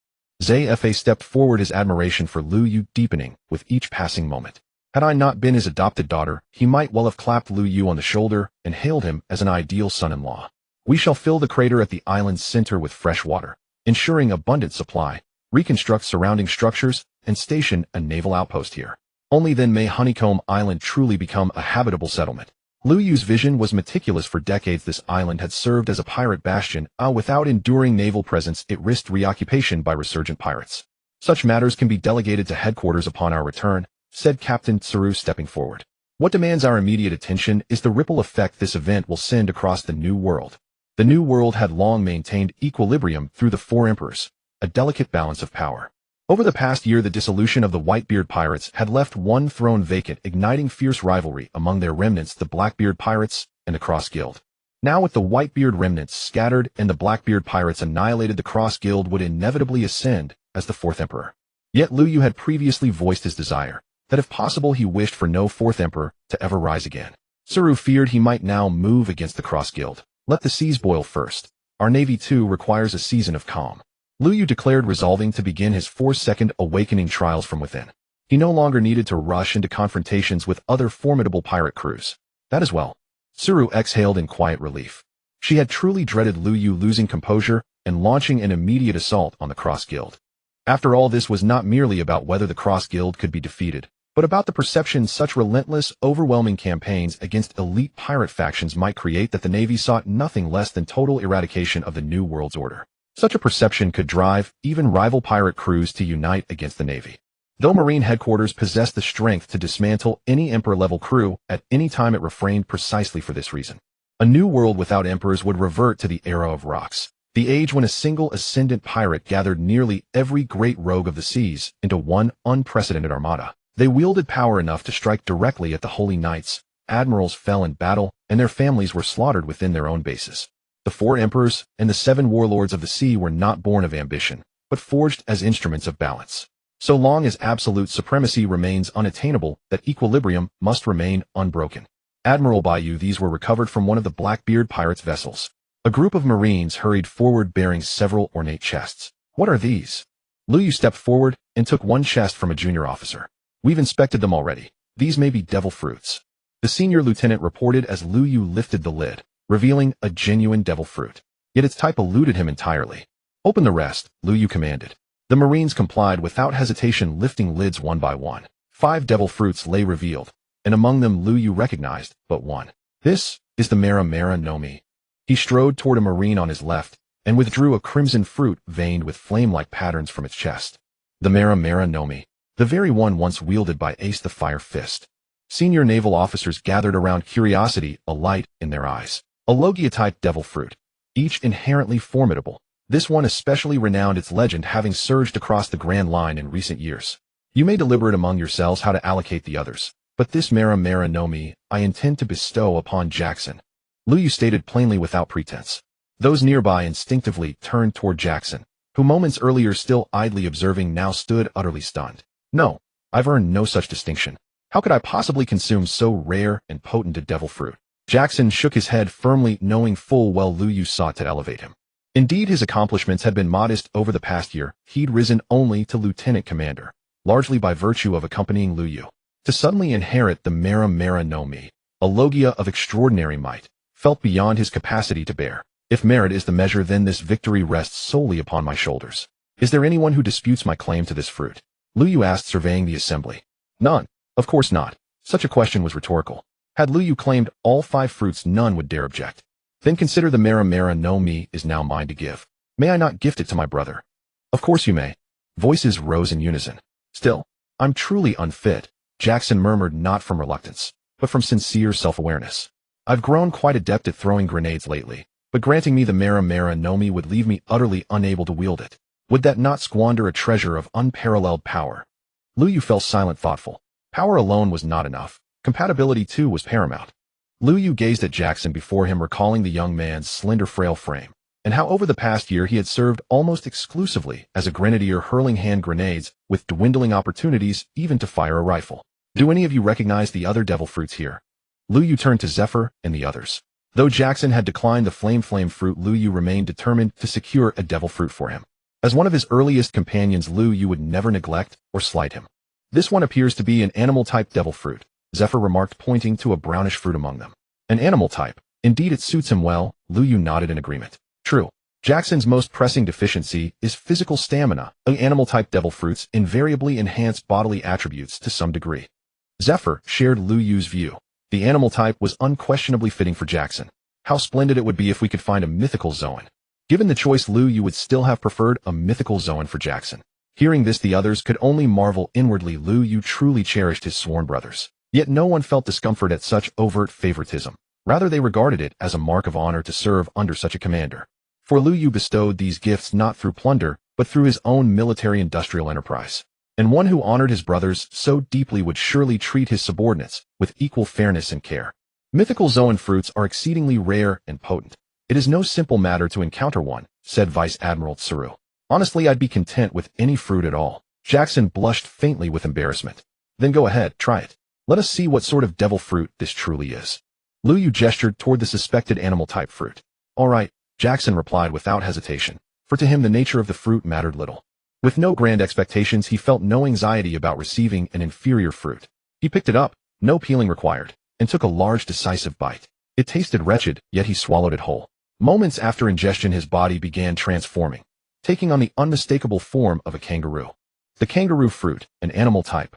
Zfa stepped forward, his admiration for Lu Yu deepening with each passing moment. Had I not been his adopted daughter, he might well have clapped Lu Yu on the shoulder and hailed him as an ideal son-in-law. We shall fill the crater at the island's center with fresh water, ensuring abundant supply, reconstruct surrounding structures, and station a naval outpost here. Only then may Honeycomb Island truly become a habitable settlement. Lu Yu's vision was meticulous. For decades this island had served as a pirate bastion. Without enduring naval presence, it risked reoccupation by resurgent pirates. Such matters can be delegated to headquarters upon our return, said Captain Tsuru, stepping forward. What demands our immediate attention is the ripple effect this event will send across the New World. The New World had long maintained equilibrium through the 4 emperors, a delicate balance of power. Over the past year, the dissolution of the Whitebeard pirates had left one throne vacant, igniting fierce rivalry among their remnants, the Blackbeard pirates and the Cross Guild. Now, with the Whitebeard remnants scattered and the Blackbeard pirates annihilated, the Cross Guild would inevitably ascend as the 4th emperor. Yet Lu Yu had previously voiced his desire that if possible he wished for no 4th emperor to ever rise again. Tsuru feared he might now move against the Cross Guild. Let the seas boil first. Our navy too requires a season of calm. Lu Yu declared, resolving to begin his 4-second awakening trials from within. He no longer needed to rush into confrontations with other formidable pirate crews. That as well. Tsuru exhaled in quiet relief. She had truly dreaded Lu Yu losing composure and launching an immediate assault on the Cross Guild. After all, this was not merely about whether the Cross Guild could be defeated, but about the perception such relentless, overwhelming campaigns against elite pirate factions might create that the Navy sought nothing less than total eradication of the New World's order. Such a perception could drive even rival pirate crews to unite against the Navy. Though Marine headquarters possessed the strength to dismantle any Emperor-level crew at any time, it refrained precisely for this reason. A new world without emperors would revert to the era of rocks, the age when a single ascendant pirate gathered nearly every great rogue of the seas into one unprecedented armada. They wielded power enough to strike directly at the holy knights. Admirals fell in battle, and their families were slaughtered within their own bases. The 4 emperors and the 7 warlords of the sea were not born of ambition, but forged as instruments of balance. So long as absolute supremacy remains unattainable, that equilibrium must remain unbroken. Admiral Bayou, these were recovered from one of the Blackbeard pirates' vessels. A group of Marines hurried forward bearing several ornate chests. What are these? Lu Yu stepped forward and took one chest from a junior officer. We've inspected them already. These may be devil fruits. The senior lieutenant reported as Lu Yu lifted the lid, revealing a genuine devil fruit. Yet its type eluded him entirely. Open the rest, Lu Yu commanded. The Marines complied without hesitation, lifting lids one by one. 5 devil fruits lay revealed, and among them Lu Yu recognized but one. This is the Mera Mera no Mi. He strode toward a Marine on his left and withdrew a crimson fruit veined with flame-like patterns from its chest. The Mera Mera no Mi, the very one once wielded by Ace the Fire Fist. Senior naval officers gathered around, curiosity alight in their eyes. A Logia-type devil fruit, each inherently formidable. This one especially renowned, its legend having surged across the Grand Line in recent years. You may deliberate among yourselves how to allocate the others, but this Mera Mera no Mi I intend to bestow upon Jackson. Lu Yu stated plainly without pretense. Those nearby instinctively turned toward Jackson, who moments earlier still idly observing now stood utterly stunned. No, I've earned no such distinction. How could I possibly consume so rare and potent a devil fruit? Jackson shook his head firmly, knowing full well Lu Yu sought to elevate him. Indeed, his accomplishments had been modest over the past year. He'd risen only to lieutenant commander, largely by virtue of accompanying Lu Yu. To suddenly inherit the Mera Mera no Mi, a Logia of extraordinary might, felt beyond his capacity to bear. If merit is the measure, then this victory rests solely upon my shoulders. Is there anyone who disputes my claim to this fruit? Lu Yu asked, surveying the assembly. None. Of course not. Such a question was rhetorical. Had Lu Yu claimed all 5 fruits, none would dare object. Then consider the Mera Mera no Mi is now mine to give. May I not gift it to my brother? Of course you may. Voices rose in unison. Still, I'm truly unfit, Jackson murmured, not from reluctance, but from sincere self-awareness. I've grown quite adept at throwing grenades lately, but granting me the Mara no Mi would leave me utterly unable to wield it. Would that not squander a treasure of unparalleled power? Lu Yu fell silent, thoughtful. Power alone was not enough. Compatibility too was paramount. Lu Yu gazed at Jackson before him, recalling the young man's slender, frail frame, and how over the past year he had served almost exclusively as a grenadier, hurling hand grenades with dwindling opportunities even to fire a rifle. Do any of you recognize the other devil fruits here? Lu Yu turned to Zephyr and the others. Though Jackson had declined the flame fruit, Lu Yu remained determined to secure a devil fruit for him. As one of his earliest companions, Lu Yu would never neglect or slight him. This one appears to be an animal-type devil fruit, Zephyr remarked, pointing to a brownish fruit among them. An animal type. Indeed, it suits him well. Lu Yu nodded in agreement. True. Jackson's most pressing deficiency is physical stamina. Animal-type devil fruits invariably enhance bodily attributes to some degree. Zephyr shared Lu Yu's view. The animal type was unquestionably fitting for Jackson. How splendid it would be if we could find a mythical Zoan. Given the choice, Lu Yu would still have preferred a mythical Zoan for Jackson. Hearing this, the others could only marvel inwardly. Lu Yu truly cherished his sworn brothers. Yet no one felt discomfort at such overt favoritism. Rather, they regarded it as a mark of honor to serve under such a commander. For Lu Yu bestowed these gifts not through plunder, but through his own military-industrial enterprise. And one who honored his brothers so deeply would surely treat his subordinates with equal fairness and care. Mythical Zoan fruits are exceedingly rare and potent. It is no simple matter to encounter one, said Vice Admiral Tsuru. Honestly, I'd be content with any fruit at all. Jackson blushed faintly with embarrassment. Then go ahead, try it. Let us see what sort of devil fruit this truly is. Lu Yu gestured toward the suspected animal-type fruit. All right, Jackson replied without hesitation, for to him the nature of the fruit mattered little. With no grand expectations, he felt no anxiety about receiving an inferior fruit. He picked it up, no peeling required, and took a large, decisive bite. It tasted wretched, yet he swallowed it whole. Moments after ingestion, his body began transforming, taking on the unmistakable form of a kangaroo. The kangaroo fruit, an animal type.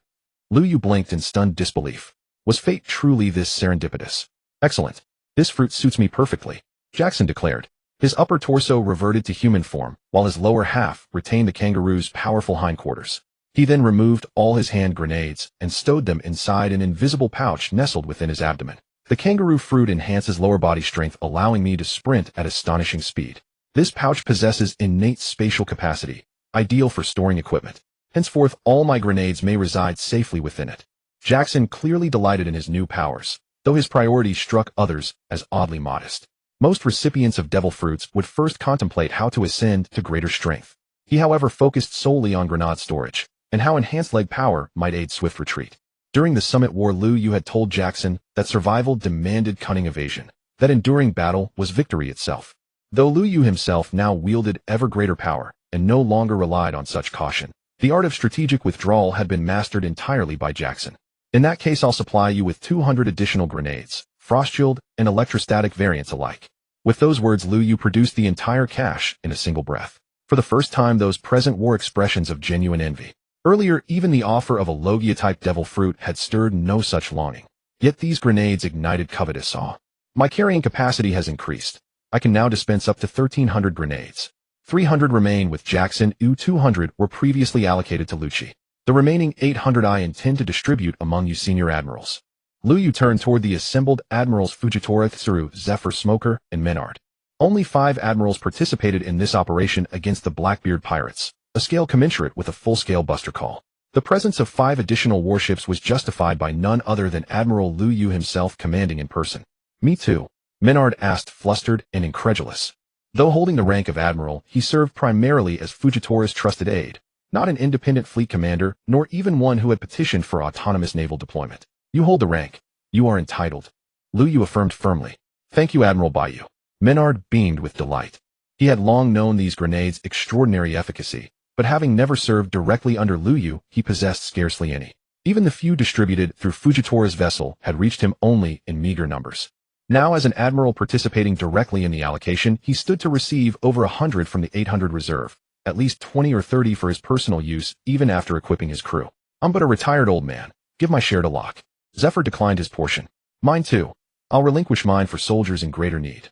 Lu Yu blinked in stunned disbelief. Was fate truly this serendipitous? Excellent. This fruit suits me perfectly, Jackson declared. His upper torso reverted to human form, while his lower half retained the kangaroo's powerful hindquarters. He then removed all his hand grenades and stowed them inside an invisible pouch nestled within his abdomen. The kangaroo fruit enhances lower body strength, allowing me to sprint at astonishing speed. This pouch possesses innate spatial capacity, ideal for storing equipment. Henceforth, all my grenades may reside safely within it. Jackson clearly delighted in his new powers, though his priorities struck others as oddly modest. Most recipients of devil fruits would first contemplate how to ascend to greater strength. He, however, focused solely on grenade storage, and how enhanced leg power might aid swift retreat. During the Summit War, Lu Yu had told Jackson that survival demanded cunning evasion, that enduring battle was victory itself. Though Lu Yu himself now wielded ever greater power, and no longer relied on such caution, the art of strategic withdrawal had been mastered entirely by Jackson. In that case, I'll supply you with 200 additional grenades, frost-shield, and electrostatic variants alike. With those words, Lu Yu produced the entire cache in a single breath. For the first time, those present wore expressions of genuine envy. Earlier, even the offer of a Logia-type devil fruit had stirred no such longing. Yet these grenades ignited covetous awe. My carrying capacity has increased. I can now dispense up to 1,300 grenades. 300 remain with Jackson. 200 were previously allocated to Lucci. The remaining 800 I intend to distribute among you senior admirals. Lu Yu turned toward the assembled admirals Fujitora, Tsuru, Zephyr, Smoker, and Menard. Only 5 admirals participated in this operation against the Blackbeard pirates, a scale commensurate with a full-scale buster call. The presence of 5 additional warships was justified by none other than Admiral Lu Yu himself, commanding in person. Me too? Menard asked, flustered and incredulous. Though holding the rank of admiral, he served primarily as Fujitora's trusted aide, not an independent fleet commander, nor even one who had petitioned for autonomous naval deployment. You hold the rank. You are entitled. Lu Yu affirmed firmly. Thank you, Admiral Bayou. Menard beamed with delight. He had long known these grenades' extraordinary efficacy, but having never served directly under Lu Yu, he possessed scarcely any. Even the few distributed through Fujitora's vessel had reached him only in meager numbers. Now, as an admiral participating directly in the allocation, he stood to receive over 100 from the 800 reserve, at least 20 or 30 for his personal use, even after equipping his crew. I'm but a retired old man. Give my share to Locke. Zephyr declined his portion. Mine too. I'll relinquish mine for soldiers in greater need.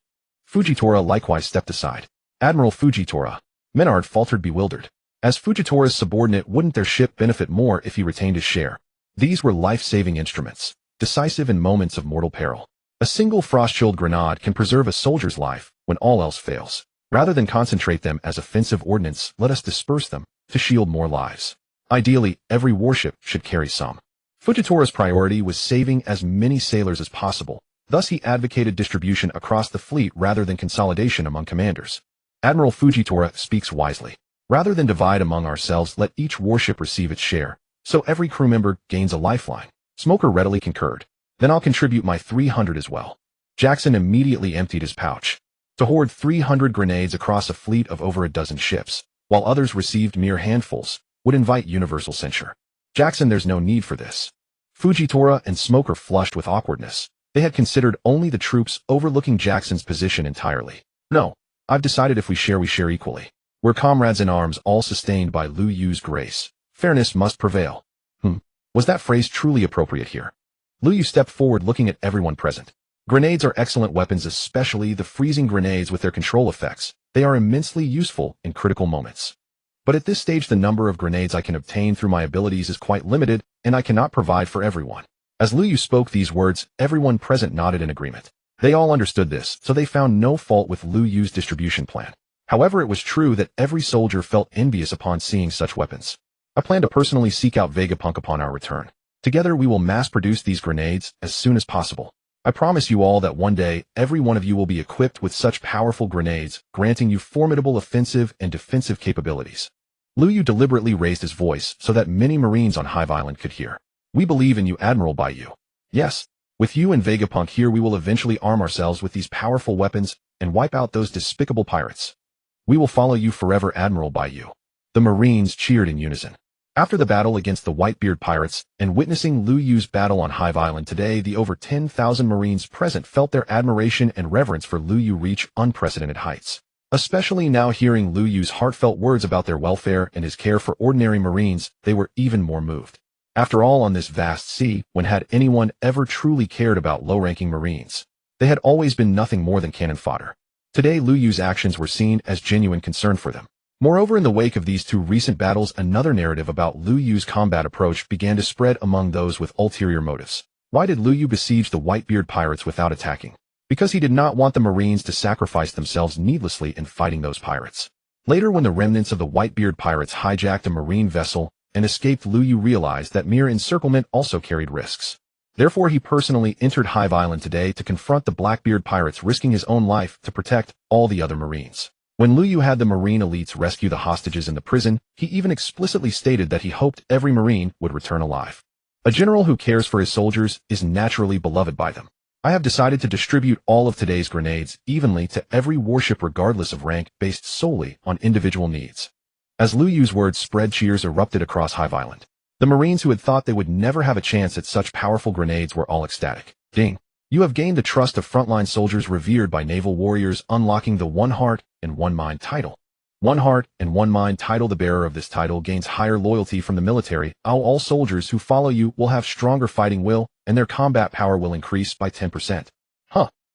Fujitora likewise stepped aside. Admiral Fujitora. Menard faltered, bewildered. As Fujitora's subordinate, wouldn't their ship benefit more if he retained his share? These were life-saving instruments, decisive in moments of mortal peril. A single frost-chilled grenade can preserve a soldier's life when all else fails. Rather than concentrate them as offensive ordnance, let us disperse them to shield more lives. Ideally, every warship should carry some. Fujitora's priority was saving as many sailors as possible. Thus he advocated distribution across the fleet rather than consolidation among commanders. Admiral Fujitora speaks wisely. Rather than divide among ourselves, let each warship receive its share, so every crew member gains a lifeline. Smoker readily concurred. Then I'll contribute my 300 as well. Jackson immediately emptied his pouch. To hoard 300 grenades across a fleet of over a dozen ships, while others received mere handfuls, would invite universal censure. Jackson, there's no need for this. Fujitora and Smoker flushed with awkwardness. They had considered only the troops, overlooking Jackson's position entirely. No, I've decided if we share equally. We're comrades in arms, all sustained by Lu Yu's grace. Fairness must prevail. Was that phrase truly appropriate here? Lu Yu stepped forward, looking at everyone present. Grenades are excellent weapons, especially the freezing grenades with their control effects. They are immensely useful in critical moments. But at this stage, the number of grenades I can obtain through my abilities is quite limited, and I cannot provide for everyone. As Lu Yu spoke these words, everyone present nodded in agreement. They all understood this, so they found no fault with Lu Yu's distribution plan. However, it was true that every soldier felt envious upon seeing such weapons. I plan to personally seek out Vegapunk upon our return. Together we will mass-produce these grenades as soon as possible. I promise you all that one day, every one of you will be equipped with such powerful grenades, granting you formidable offensive and defensive capabilities. Lu Yu deliberately raised his voice so that many Marines on Hive Island could hear. We believe in you, Admiral Baiyu. Yes, with you and Vegapunk here, we will eventually arm ourselves with these powerful weapons and wipe out those despicable pirates. We will follow you forever, Admiral Baiyu. The Marines cheered in unison. After the battle against the Whitebeard pirates and witnessing Lu Yu's battle on Hive Island today, the over 10,000 Marines present felt their admiration and reverence for Lu Yu reach unprecedented heights. Especially now hearing Lu Yu's heartfelt words about their welfare and his care for ordinary Marines, they were even more moved. After all, on this vast sea, when had anyone ever truly cared about low-ranking Marines? They had always been nothing more than cannon fodder. Today, Lu Yu's actions were seen as genuine concern for them. Moreover, in the wake of these two recent battles, another narrative about Lu Yu's combat approach began to spread among those with ulterior motives. Why did Lu Yu besiege the Whitebeard pirates without attacking? Because he did not want the Marines to sacrifice themselves needlessly in fighting those pirates. Later, when the remnants of the Whitebeard pirates hijacked a Marine vessel and escaped, Lu Yu realized that mere encirclement also carried risks. Therefore, he personally entered Hive Island today to confront the Blackbeard pirates, risking his own life to protect all the other Marines. When Lu Yu had the Marine elites rescue the hostages in the prison, he even explicitly stated that he hoped every Marine would return alive. A general who cares for his soldiers is naturally beloved by them. I have decided to distribute all of today's grenades evenly to every warship regardless of rank, based solely on individual needs. As Lu Yu's words spread, cheers erupted across Hive Island. The Marines who had thought they would never have a chance at such powerful grenades were all ecstatic. Ding! You have gained the trust of frontline soldiers revered by naval warriors, unlocking the One Heart and One Mind title. One Heart and One Mind title. The bearer of this title gains higher loyalty from the military. All soldiers who follow you will have stronger fighting will, and their combat power will increase by 10%.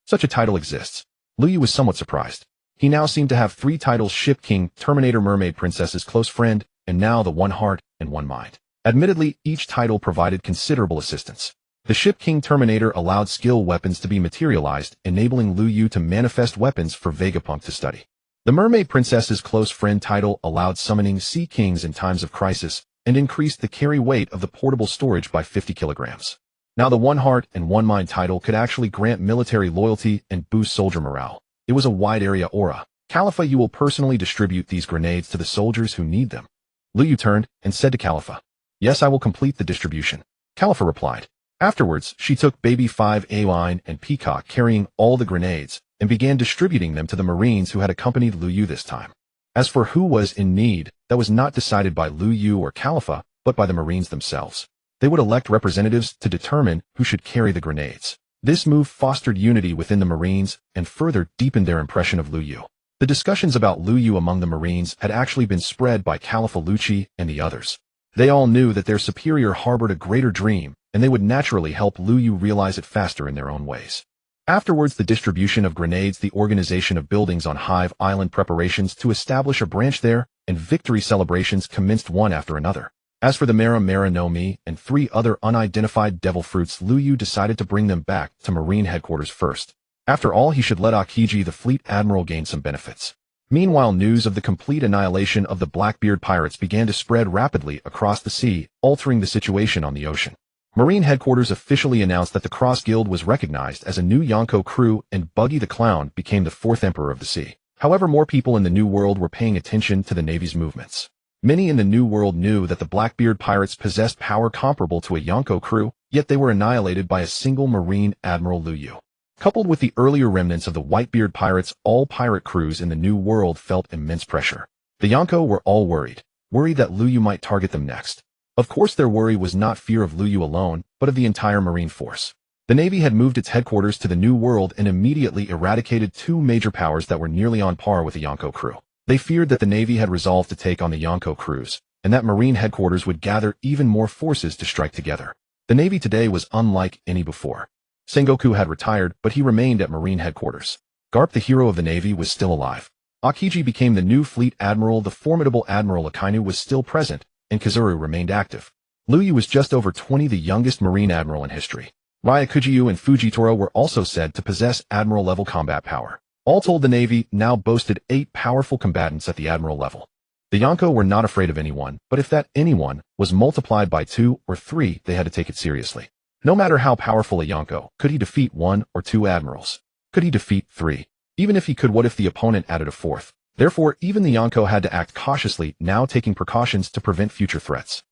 Such a title exists. Lu Yu was somewhat surprised. He now seemed to have 3 titles: Ship King, Terminator, Mermaid Princess's close friend, and now the One Heart and One Mind. Admittedly, each title provided considerable assistance. The Ship King Terminator allowed skill weapons to be materialized, enabling Lu Yu to manifest weapons for Vegapunk to study. The Mermaid Princess's close friend title allowed summoning Sea Kings in times of crisis and increased the carry weight of the portable storage by 50 kilograms. Now the One Heart and One Mind title could actually grant military loyalty and boost soldier morale. It was a wide area aura. Khalifa, you will personally distribute these grenades to the soldiers who need them. Lu Yu turned and said to Khalifa, "Yes, I will complete the distribution." Khalifa replied. Afterwards, she took Baby 5 Aline and Peacock, carrying all the grenades, and began distributing them to the Marines who had accompanied Lu Yu this time. As for who was in need, that was not decided by Lu Yu or Khalifa, but by the Marines themselves. They would elect representatives to determine who should carry the grenades. This move fostered unity within the Marines and further deepened their impression of Lu Yu. The discussions about Lu Yu among the Marines had actually been spread by Khalifa Lucci and the others. They all knew that their superior harbored a greater dream, and they would naturally help Lu Yu realize it faster in their own ways. Afterwards, the distribution of grenades, the organization of buildings on Hive Island, preparations to establish a branch there, and victory celebrations commenced one after another. As for the Mara Mara no Mi and 3 other unidentified devil fruits, Liu Yu decided to bring them back to Marine headquarters first. After all, he should let Akiji, the fleet admiral, gain some benefits. Meanwhile, news of the complete annihilation of the Blackbeard pirates began to spread rapidly across the sea, altering the situation on the ocean. Marine headquarters officially announced that the Cross Guild was recognized as a new Yonko crew, and Buggy the Clown became the 4th emperor of the sea. However, more people in the New World were paying attention to the Navy's movements. Many in the New World knew that the Blackbeard pirates possessed power comparable to a Yonko crew, yet they were annihilated by a single Marine Admiral Liu Yu. Coupled with the earlier remnants of the Whitebeard pirates, all pirate crews in the New World felt immense pressure. The Yonko were all worried that Liu Yu might target them next. Of course, their worry was not fear of Liu Yu alone, but of the entire Marine force. The Navy had moved its headquarters to the New World and immediately eradicated 2 major powers that were nearly on par with the Yonko crew. They feared that the Navy had resolved to take on the Yonko crews, and that Marine headquarters would gather even more forces to strike together. The Navy today was unlike any before. Sengoku had retired, but he remained at Marine headquarters. Garp, the hero of the Navy, was still alive. Akiji became the new fleet admiral. The formidable Admiral Akainu was still present, and Kazuru remained active. Liu Yu was just over 20, the youngest Marine admiral in history. Ryakujiu and Fujitora were also said to possess admiral-level combat power. All told, the Navy now boasted 8 powerful combatants at the admiral level. The Yonko were not afraid of anyone, but if that anyone was multiplied by 2 or 3, they had to take it seriously. No matter how powerful a Yonko, could he defeat 1 or 2 admirals? Could he defeat 3? Even if he could, what if the opponent added a 4th? Therefore, even the Yonko had to act cautiously, now taking precautions to prevent future threats.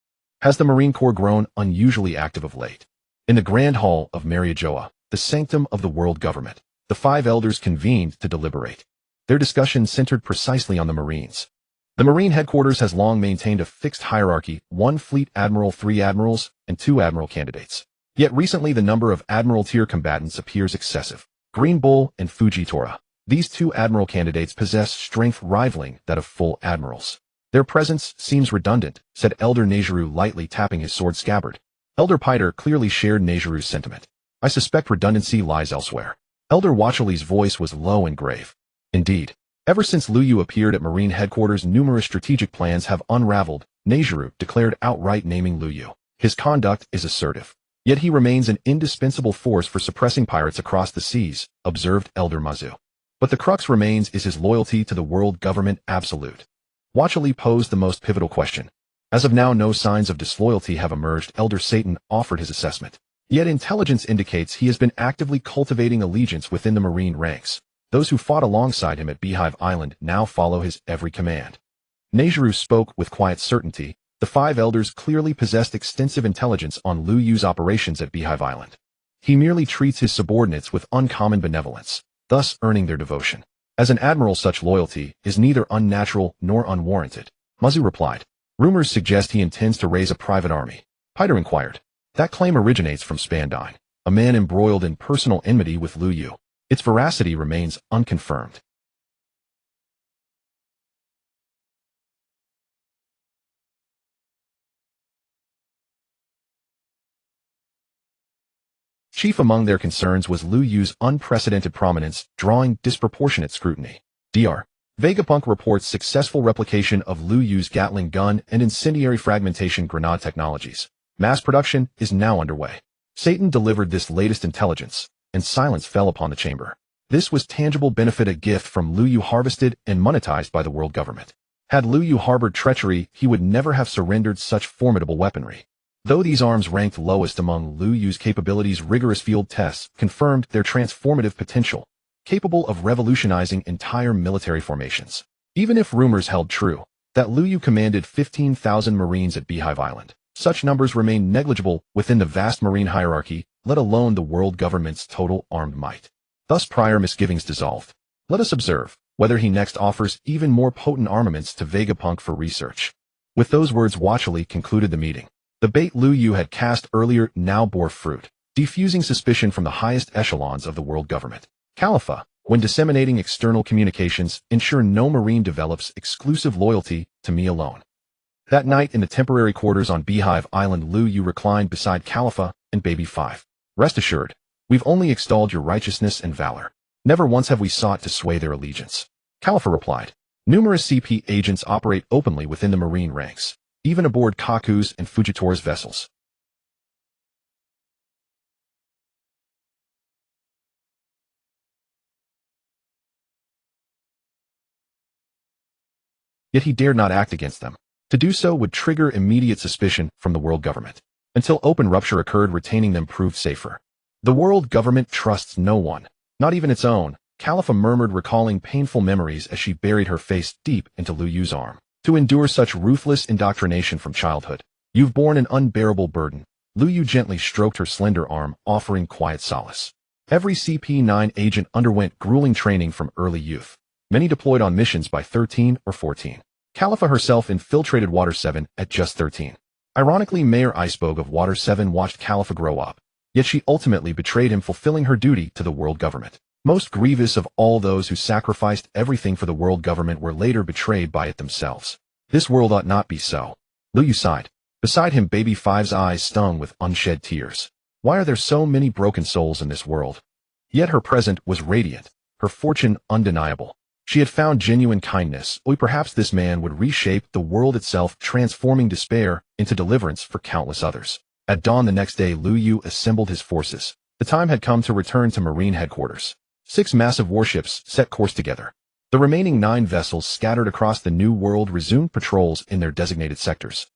Has the Marine Corps grown unusually active of late? In the Grand Hall of Mariajoa, the sanctum of the world government, the 5 elders convened to deliberate. Their discussion centered precisely on the Marines. The Marine headquarters has long maintained a fixed hierarchy: 1 fleet admiral, 3 admirals, and 2 admiral candidates. Yet recently the number of admiral-tier combatants appears excessive. Green Bull and Fujitora. These 2 admiral candidates possess strength rivaling that of full admirals. Their presence seems redundant, said Elder Nejiru, lightly tapping his sword scabbard. Elder Piter clearly shared Nejiru's sentiment. I suspect redundancy lies elsewhere. Elder Wachali's voice was low and grave. Indeed, ever since Liu Yu appeared at Marine headquarters, numerous strategic plans have unraveled. Nejiru declared outright, naming Liu Yu. His conduct is assertive. Yet he remains an indispensable force for suppressing pirates across the seas, observed Elder Mazu. But the crux remains: is his loyalty to the world government absolute? Wachali posed the most pivotal question. As of now, no signs of disloyalty have emerged. Elder Satan offered his assessment. Yet intelligence indicates he has been actively cultivating allegiance within the Marine ranks. Those who fought alongside him at Beehive Island now follow his every command. Nejiru spoke with quiet certainty. The 5 elders clearly possessed extensive intelligence on Liu Yu's operations at Beehive Island. He merely treats his subordinates with uncommon benevolence, thus earning their devotion. As an admiral, such loyalty is neither unnatural nor unwarranted. Mazu replied. Rumors suggest he intends to raise a private army. Piter inquired. That claim originates from Spandine, a man embroiled in personal enmity with Liu Yu. Its veracity remains unconfirmed. Chief among their concerns was Liu Yu's unprecedented prominence, drawing disproportionate scrutiny. Dr. Vegapunk reports successful replication of Liu Yu's Gatling gun and incendiary fragmentation grenade technologies. Mass production is now underway. Satan delivered this latest intelligence, and silence fell upon the chamber. This was tangible benefit, a gift from Liu Yu harvested and monetized by the world government. Had Liu Yu harbored treachery, he would never have surrendered such formidable weaponry. Though these arms ranked lowest among Liu Yu's capabilities, rigorous field tests confirmed their transformative potential, capable of revolutionizing entire military formations. Even if rumors held true that Liu Yu commanded 15,000 Marines at Beehive Island, such numbers remain negligible within the vast Marine hierarchy, let alone the world government's total armed might. Thus prior misgivings dissolved. Let us observe whether he next offers even more potent armaments to Vegapunk for research. With those words, Wachali concluded the meeting. The bait Liu Yu had cast earlier now bore fruit, diffusing suspicion from the highest echelons of the world government. Khalifa, when disseminating external communications, ensure no Marine develops exclusive loyalty to me alone. That night in the temporary quarters on Beehive Island, Liu Yu reclined beside Khalifa and Baby 5. Rest assured, we've only extolled your righteousness and valor. Never once have we sought to sway their allegiance. Khalifa replied. Numerous CP agents operate openly within the Marine ranks, even aboard Kaku's and Fujitori's vessels. Yet he dared not act against them. To do so would trigger immediate suspicion from the world government. Until open rupture occurred, retaining them proved safer. The world government trusts no one, not even its own, Khalifa murmured, recalling painful memories as she buried her face deep into Lu Yu's arm. To endure such ruthless indoctrination from childhood, you've borne an unbearable burden. Lu Yu gently stroked her slender arm, offering quiet solace. Every CP9 agent underwent grueling training from early youth. Many deployed on missions by 13 or 14. Khalifa herself infiltrated Water 7 at just 13. Ironically, Mayor Icebog of Water 7 watched Khalifa grow up, yet she ultimately betrayed him, fulfilling her duty to the world government. Most grievous of all, those who sacrificed everything for the world government were later betrayed by it themselves. This world ought not be so. Lu Yu sighed. Beside him, Baby Five's eyes stung with unshed tears. Why are there so many broken souls in this world? Yet her present was radiant, her fortune undeniable. She had found genuine kindness, or perhaps this man would reshape the world itself, transforming despair into deliverance for countless others. At dawn the next day, Lu Yu assembled his forces. The time had come to return to Marine headquarters. 6 massive warships set course together. The remaining 9 vessels scattered across the new world resumed patrols in their designated sectors.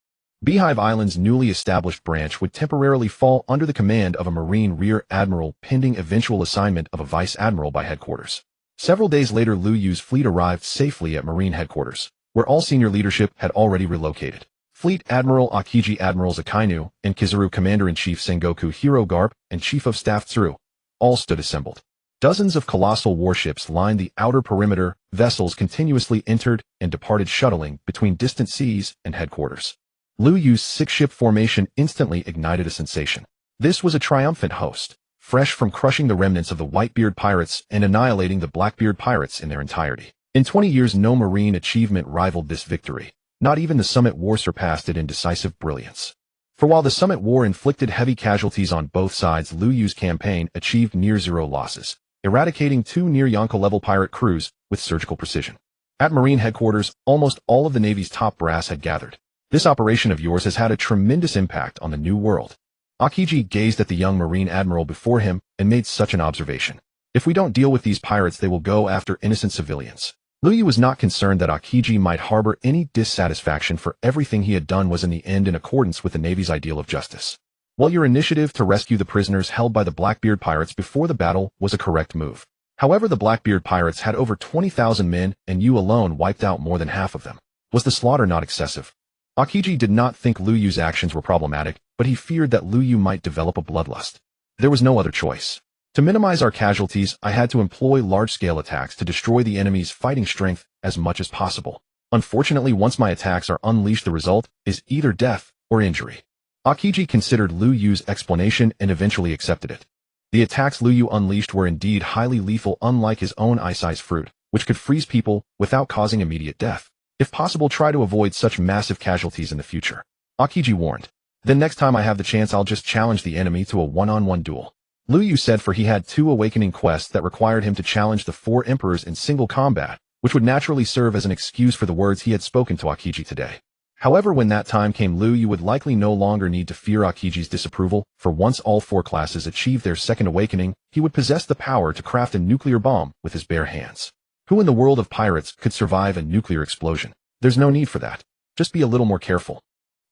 Beehive Island's newly established branch would temporarily fall under the command of a Marine Rear Admiral, pending eventual assignment of a Vice Admiral by headquarters. Several days later, Lu Yu's fleet arrived safely at Marine headquarters, where all senior leadership had already relocated. Fleet Admiral Akiji, Admirals Akainu, and Kizaru, Commander-in-Chief Sengoku Hirogarp, and Chief of Staff Tsuru, all stood assembled. Dozens of colossal warships lined the outer perimeter. Vessels continuously entered and departed, shuttling between distant seas and headquarters. Lu Yu's 6-ship formation instantly ignited a sensation. This was a triumphant host, fresh from crushing the remnants of the Whitebeard pirates and annihilating the Blackbeard pirates in their entirety. In 20 years, no Marine achievement rivaled this victory. Not even the Summit War surpassed it in decisive brilliance. For while the Summit War inflicted heavy casualties on both sides, Lu Yu's campaign achieved near-zero losses, eradicating 2 near-Yonko-level pirate crews with surgical precision. At Marine headquarters, almost all of the Navy's top brass had gathered. This operation of yours has had a tremendous impact on the new world. Akiji gazed at the young Marine Admiral before him and made such an observation. If we don't deal with these pirates, they will go after innocent civilians. Lu Yu was not concerned that Akiji might harbor any dissatisfaction, for everything he had done was in the end in accordance with the Navy's ideal of justice. While your initiative to rescue the prisoners held by the Blackbeard pirates before the battle was a correct move. However, the Blackbeard pirates had over 20,000 men, and you alone wiped out more than half of them. Was the slaughter not excessive? Akiji did not think Lu Yu's actions were problematic, but he feared that Lu Yu might develop a bloodlust. There was no other choice. To minimize our casualties, I had to employ large-scale attacks to destroy the enemy's fighting strength as much as possible. Unfortunately, once my attacks are unleashed, the result is either death or injury. Akiji considered Lu Yu's explanation and eventually accepted it. The attacks Lu Yu unleashed were indeed highly lethal, unlike his own ice fruit, which could freeze people without causing immediate death. If possible, try to avoid such massive casualties in the future. Akiji warned. Then next time I have the chance, I'll just challenge the enemy to a one-on-one duel. Lu Yu said, for he had 2 awakening quests that required him to challenge the 4 emperors in single combat, which would naturally serve as an excuse for the words he had spoken to Akiji today. However, when that time came, Lu Yu would likely no longer need to fear Akiji's disapproval, for once all 4 classes achieved their second awakening, he would possess the power to craft a nuclear bomb with his bare hands. Who in the world of pirates could survive a nuclear explosion? There's no need for that. Just be a little more careful.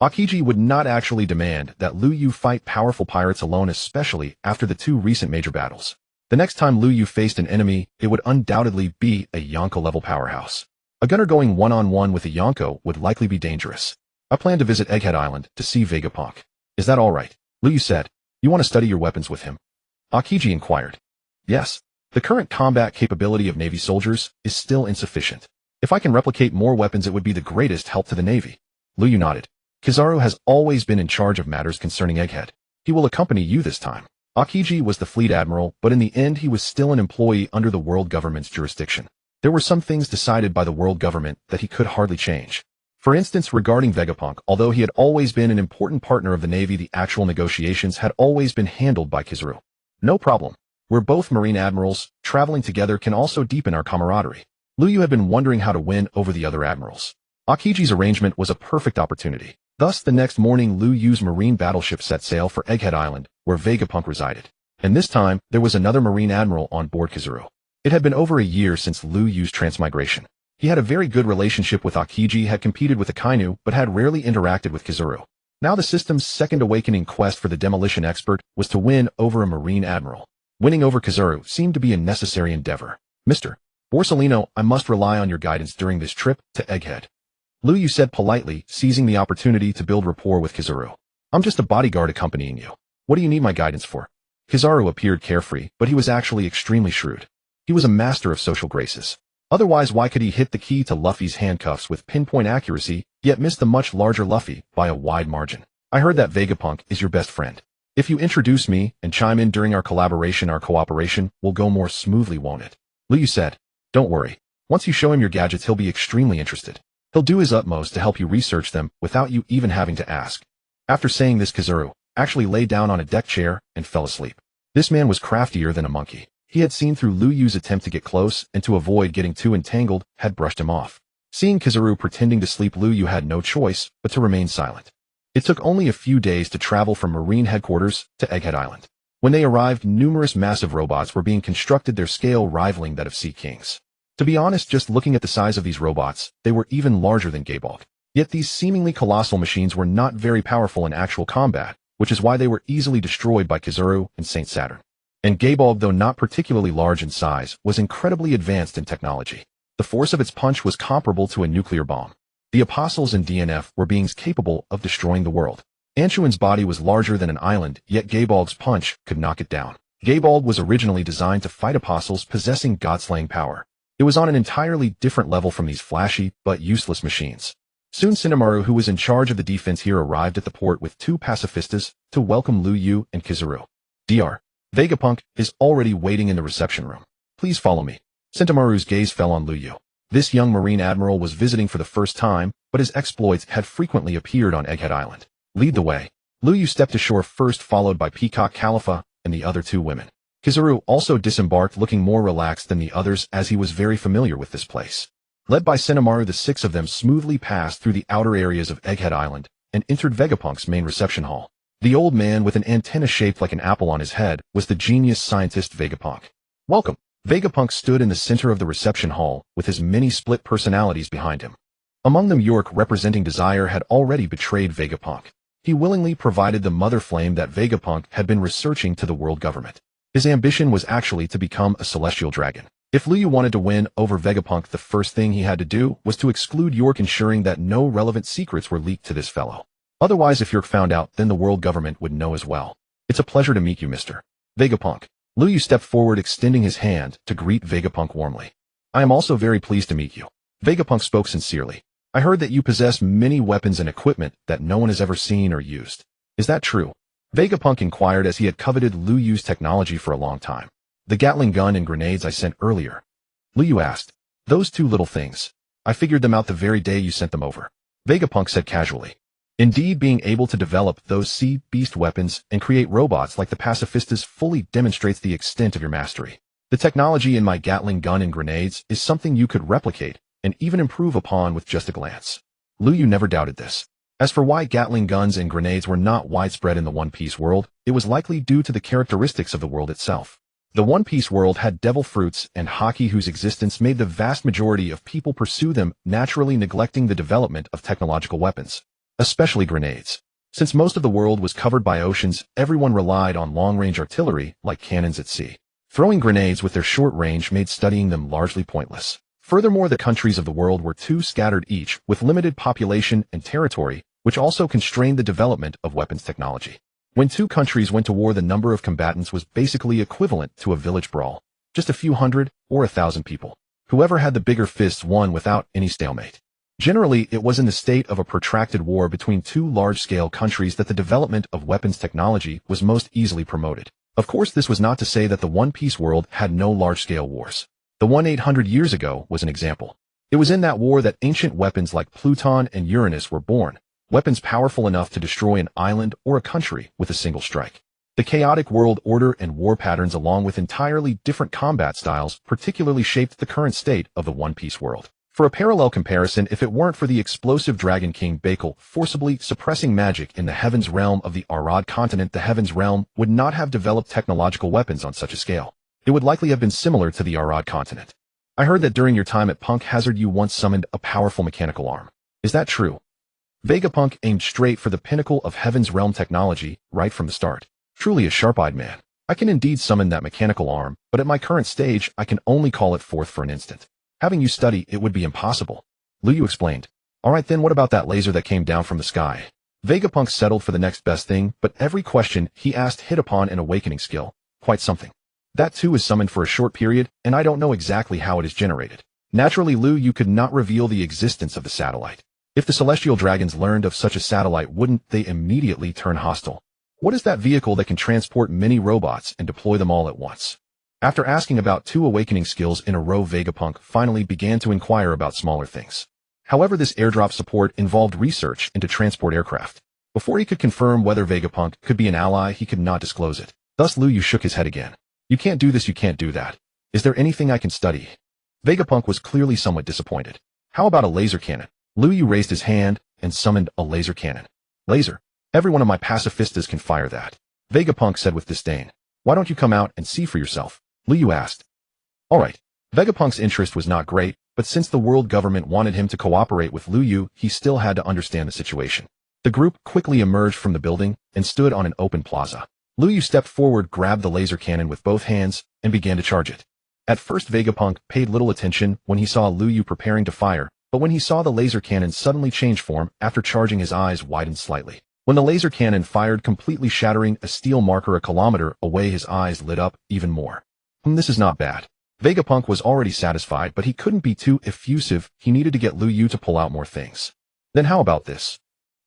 Akiji would not actually demand that Lu Yu fight powerful pirates alone, especially after the 2 recent major battles. The next time Lu Yu faced an enemy, it would undoubtedly be a Yonko-level powerhouse. A gunner going one-on-one with a Yonko would likely be dangerous. I plan to visit Egghead Island to see Vegapunk. Is that all right? Lu Yu said. You want to study your weapons with him? Akiji inquired. Yes. The current combat capability of Navy soldiers is still insufficient. If I can replicate more weapons, it would be the greatest help to the Navy. Lu Yu nodded. Kizaru has always been in charge of matters concerning Egghead. He will accompany you this time. Akiji was the fleet admiral, but in the end he was still an employee under the world government's jurisdiction. There were some things decided by the world government that he could hardly change. For instance, regarding Vegapunk, although he had always been an important partner of the Navy, the actual negotiations had always been handled by Kizaru. No problem. We're both Marine admirals. Traveling together can also deepen our camaraderie. Liu Yu had been wondering how to win over the other admirals. Akiji's arrangement was a perfect opportunity. Thus, the next morning Liu Yu's marine battleship set sail for Egghead Island, where Vegapunk resided. And this time, there was another marine admiral on board Kizuru. It had been over a year since Liu Yu's transmigration. He had a very good relationship with Akiji, had competed with Akainu, but had rarely interacted with Kizuru. Now the system's second awakening quest for the demolition expert was to win over a marine admiral. Winning over Kizuru seemed to be a necessary endeavor. Mr. Borsellino, I must rely on your guidance during this trip to Egghead. Liu Yu said politely, seizing the opportunity to build rapport with Kizuru. I'm just a bodyguard accompanying you. What do you need my guidance for? Kizaru appeared carefree, but he was actually extremely shrewd. He was a master of social graces. Otherwise, why could he hit the key to Luffy's handcuffs with pinpoint accuracy, yet miss the much larger Luffy by a wide margin? I heard that Vegapunk is your best friend. If you introduce me and chime in during our cooperation will go more smoothly, won't it? Liu Yu said. Don't worry. Once you show him your gadgets, he'll be extremely interested. He'll do his utmost to help you research them without you even having to ask. After saying this, Kizuru actually lay down on a deck chair and fell asleep. This man was craftier than a monkey. He had seen through Liu Yu's attempt to get close and to avoid getting too entangled, had brushed him off. Seeing Kizuru pretending to sleep, Liu Yu had no choice but to remain silent. It took only a few days to travel from Marine headquarters to Egghead Island. When they arrived, numerous massive robots were being constructed, their scale rivaling that of Sea Kings. To be honest, just looking at the size of these robots, they were even larger than Gabog. Yet these seemingly colossal machines were not very powerful in actual combat, which is why they were easily destroyed by Kizuru and Saint Saturn. And Gabog, though not particularly large in size, was incredibly advanced in technology. The force of its punch was comparable to a nuclear bomb. The Apostles and DNF were beings capable of destroying the world. Anshuan's body was larger than an island, yet Gabog's punch could knock it down. Gabog was originally designed to fight Apostles possessing god-slaying power. It was on an entirely different level from these flashy but useless machines. Soon Shinamaru, who was in charge of the defense here, arrived at the port with two pacifistas to welcome Liu Yu and Kizuru. Dr. Vegapunk is already waiting in the reception room. Please follow me. Shinamaru's gaze fell on Liu Yu. This young marine admiral was visiting for the first time, but his exploits had frequently appeared on Egghead Island. Lead the way. Liu Yu stepped ashore first, followed by Peacock Khalifa and the other two women. Kizuru also disembarked, looking more relaxed than the others as he was very familiar with this place. Led by Shinamaru, the six of them smoothly passed through the outer areas of Egghead Island and entered Vegapunk's main reception hall. The old man with an antenna shaped like an apple on his head was the genius scientist Vegapunk. Welcome. Vegapunk stood in the center of the reception hall with his many split personalities behind him. Among them, York, representing Desire, had already betrayed Vegapunk. He willingly provided the mother flame that Vegapunk had been researching to the world government. His ambition was actually to become a celestial dragon. If Liu Yu wanted to win over Vegapunk, the first thing he had to do was to exclude York, ensuring that no relevant secrets were leaked to this fellow. Otherwise, if York found out, then the world government would know as well. It's a pleasure to meet you, Mr. Vegapunk. Liu Yu stepped forward, extending his hand to greet Vegapunk warmly. I am also very pleased to meet you. Vegapunk spoke sincerely. I heard that you possess many weapons and equipment that no one has ever seen or used. Is that true? Vegapunk inquired, as he had coveted Liu Yu's technology for a long time. The Gatling gun and grenades I sent earlier. Liu Yu asked. Those two little things. I figured them out the very day you sent them over. Vegapunk said casually. Indeed, being able to develop those sea beast weapons and create robots like the pacifistas fully demonstrates the extent of your mastery. The technology in my Gatling gun and grenades is something you could replicate and even improve upon with just a glance. Liu Yu never doubted this. As for why Gatling guns and grenades were not widespread in the One Piece world, it was likely due to the characteristics of the world itself. The One Piece world had devil fruits and haki whose existence made the vast majority of people pursue them, naturally neglecting the development of technological weapons, especially grenades. Since most of the world was covered by oceans, everyone relied on long-range artillery like cannons at sea. Throwing grenades with their short range made studying them largely pointless. Furthermore, the countries of the world were too scattered, each with limited population and territory, which also constrained the development of weapons technology. When two countries went to war, the number of combatants was basically equivalent to a village brawl. Just a few hundred or 1,000 people. Whoever had the bigger fists won without any stalemate. Generally, it was in the state of a protracted war between two large-scale countries that the development of weapons technology was most easily promoted. Of course, this was not to say that the One Piece world had no large-scale wars. The one 800 years ago was an example. It was in that war that ancient weapons like Pluton and Uranus were born, weapons powerful enough to destroy an island or a country with a single strike. The chaotic world order and war patterns along with entirely different combat styles particularly shaped the current state of the One Piece world. For a parallel comparison, if it weren't for the explosive Dragon King Bakel forcibly suppressing magic in the Heavens Realm of the Arad continent, the Heavens Realm would not have developed technological weapons on such a scale. It would likely have been similar to the Arad continent. I heard that during your time at Punk Hazard you once summoned a powerful mechanical arm. Is that true? Vegapunk aimed straight for the pinnacle of Heaven's Realm technology right from the start. Truly a sharp-eyed man. I can indeed summon that mechanical arm, but at my current stage I can only call it forth for an instant. Having you study it would be impossible. Luyu explained. Alright then, what about that laser that came down from the sky? Vegapunk settled for the next best thing, but every question he asked hit upon an awakening skill. Quite something. That too is summoned for a short period, and I don't know exactly how it is generated. Naturally, Luyu could not reveal the existence of the satellite. If the celestial dragons learned of such a satellite, wouldn't they immediately turn hostile? What is that vehicle that can transport many robots and deploy them all at once? After asking about 2 awakening skills in a row, Vegapunk finally began to inquire about smaller things. However, this airdrop support involved research into transport aircraft. Before he could confirm whether Vegapunk could be an ally, he could not disclose it. Thus Luyu shook his head again. You can't do this, you can't do that. Is there anything I can study? Vegapunk was clearly somewhat disappointed. How about a laser cannon? Luyu raised his hand and summoned a laser cannon. Laser? Every one of my pacifistas can fire that. Vegapunk said with disdain. Why don't you come out and see for yourself? Luyu asked. Alright. Vegapunk's interest was not great, but since the world government wanted him to cooperate with Luyu, he still had to understand the situation. The group quickly emerged from the building and stood on an open plaza. Luyu stepped forward, grabbed the laser cannon with both hands, and began to charge it. At first Vegapunk paid little attention when he saw Luyu preparing to fire, but when he saw the laser cannon suddenly change form after charging, his eyes widened slightly. When the laser cannon fired, completely shattering a steel marker a kilometer away, his eyes lit up even more. This is not bad. Vegapunk was already satisfied, but he couldn't be too effusive. He needed to get Luyu to pull out more things. Then how about this?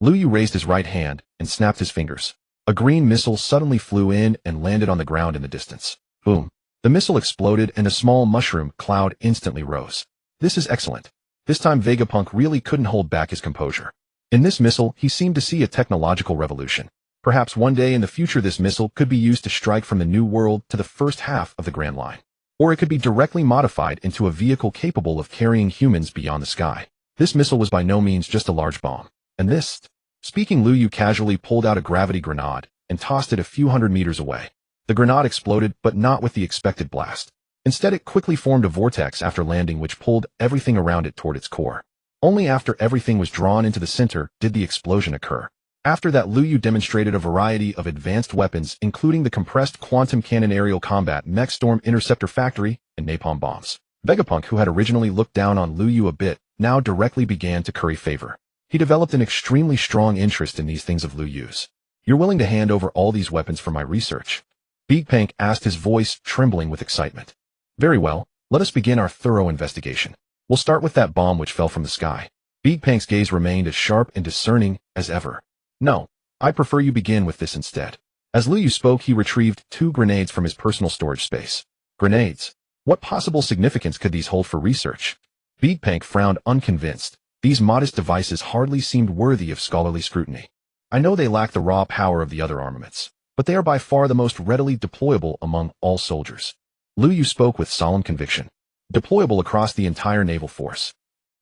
Luyu raised his right hand and snapped his fingers. A green missile suddenly flew in and landed on the ground in the distance. Boom. The missile exploded and a small mushroom cloud instantly rose. This is excellent. This time Vegapunk really couldn't hold back his composure. In this missile, he seemed to see a technological revolution. Perhaps one day in the future this missile could be used to strike from the New World to the first half of the Grand Line. Or it could be directly modified into a vehicle capable of carrying humans beyond the sky. This missile was by no means just a large bomb. And this? Speaking, Luyu casually pulled out a gravity grenade and tossed it a few hundred meters away. The grenade exploded, but not with the expected blast. Instead, it quickly formed a vortex after landing, which pulled everything around it toward its core. Only after everything was drawn into the center did the explosion occur. After that, Luyu demonstrated a variety of advanced weapons, including the compressed quantum cannon, aerial combat mech, storm interceptor factory, and napalm bombs. Vegapunk, who had originally looked down on Luyu a bit, now directly began to curry favor. He developed an extremely strong interest in these things of Luyu's. You're willing to hand over all these weapons for my research? Vegapunk asked, his voice trembling with excitement. Very well, let us begin our thorough investigation. We'll start with that bomb which fell from the sky. Vegapunk's gaze remained as sharp and discerning as ever. No, I prefer you begin with this instead. As Luyu spoke, he retrieved 2 grenades from his personal storage space. Grenades? What possible significance could these hold for research? Vegapunk frowned, unconvinced. These modest devices hardly seemed worthy of scholarly scrutiny. I know they lack the raw power of the other armaments, but they are by far the most readily deployable among all soldiers. Luyu spoke with solemn conviction. Deployable across the entire naval force.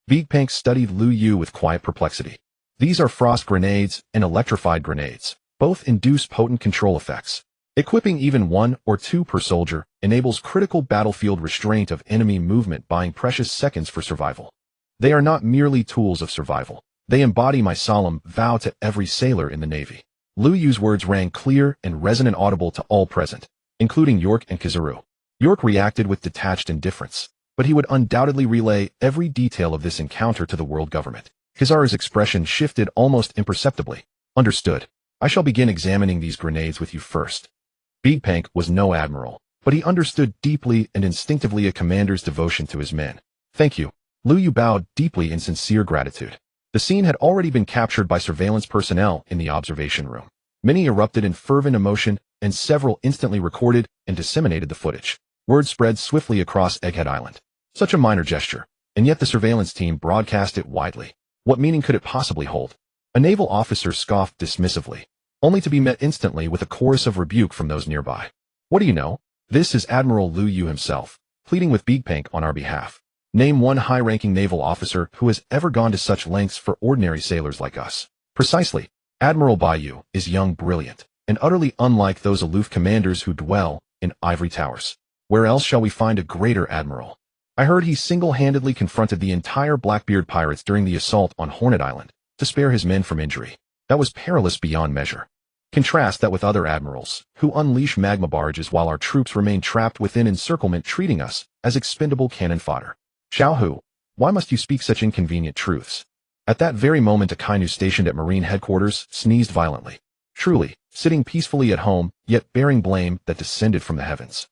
Vegapunk studied Luyu with quiet perplexity. These are frost grenades and electrified grenades. Both induce potent control effects. Equipping even 1 or 2 per soldier enables critical battlefield restraint of enemy movement, buying precious seconds for survival. They are not merely tools of survival. They embody my solemn vow to every sailor in the Navy. Luyu's words rang clear and resonant, audible to all present, including York and Kizaru. York reacted with detached indifference, but he would undoubtedly relay every detail of this encounter to the world government. Kizaru's expression shifted almost imperceptibly. Understood. I shall begin examining these grenades with you first. Vegapunk was no admiral, but he understood deeply and instinctively a commander's devotion to his men. Thank you. Luyu bowed deeply in sincere gratitude. The scene had already been captured by surveillance personnel in the observation room. Many erupted in fervent emotion, and several instantly recorded and disseminated the footage. Word spread swiftly across Egghead Island. Such a minor gesture, and yet the surveillance team broadcast it widely. What meaning could it possibly hold? A naval officer scoffed dismissively. only to be met instantly with a chorus of rebuke from those nearby. What do you know? This is Admiral Lu Yu himself, pleading with Bigpank on our behalf. Name one high-ranking naval officer who has ever gone to such lengths for ordinary sailors like us. Precisely. Admiral Yu is young, brilliant, and utterly unlike those aloof commanders who dwell in ivory towers. Where else shall we find a greater admiral? I heard he single-handedly confronted the entire Blackbeard pirates during the assault on Hornet Island to spare his men from injury. That was perilous beyond measure. Contrast that with other admirals, who unleash magma barges while our troops remain trapped within encirclement, treating us as expendable cannon fodder. Xiao Hu, why must you speak such inconvenient truths? At that very moment, a Kainu stationed at Marine headquarters sneezed violently. Truly, sitting peacefully at home, yet bearing blame that descended from the heavens.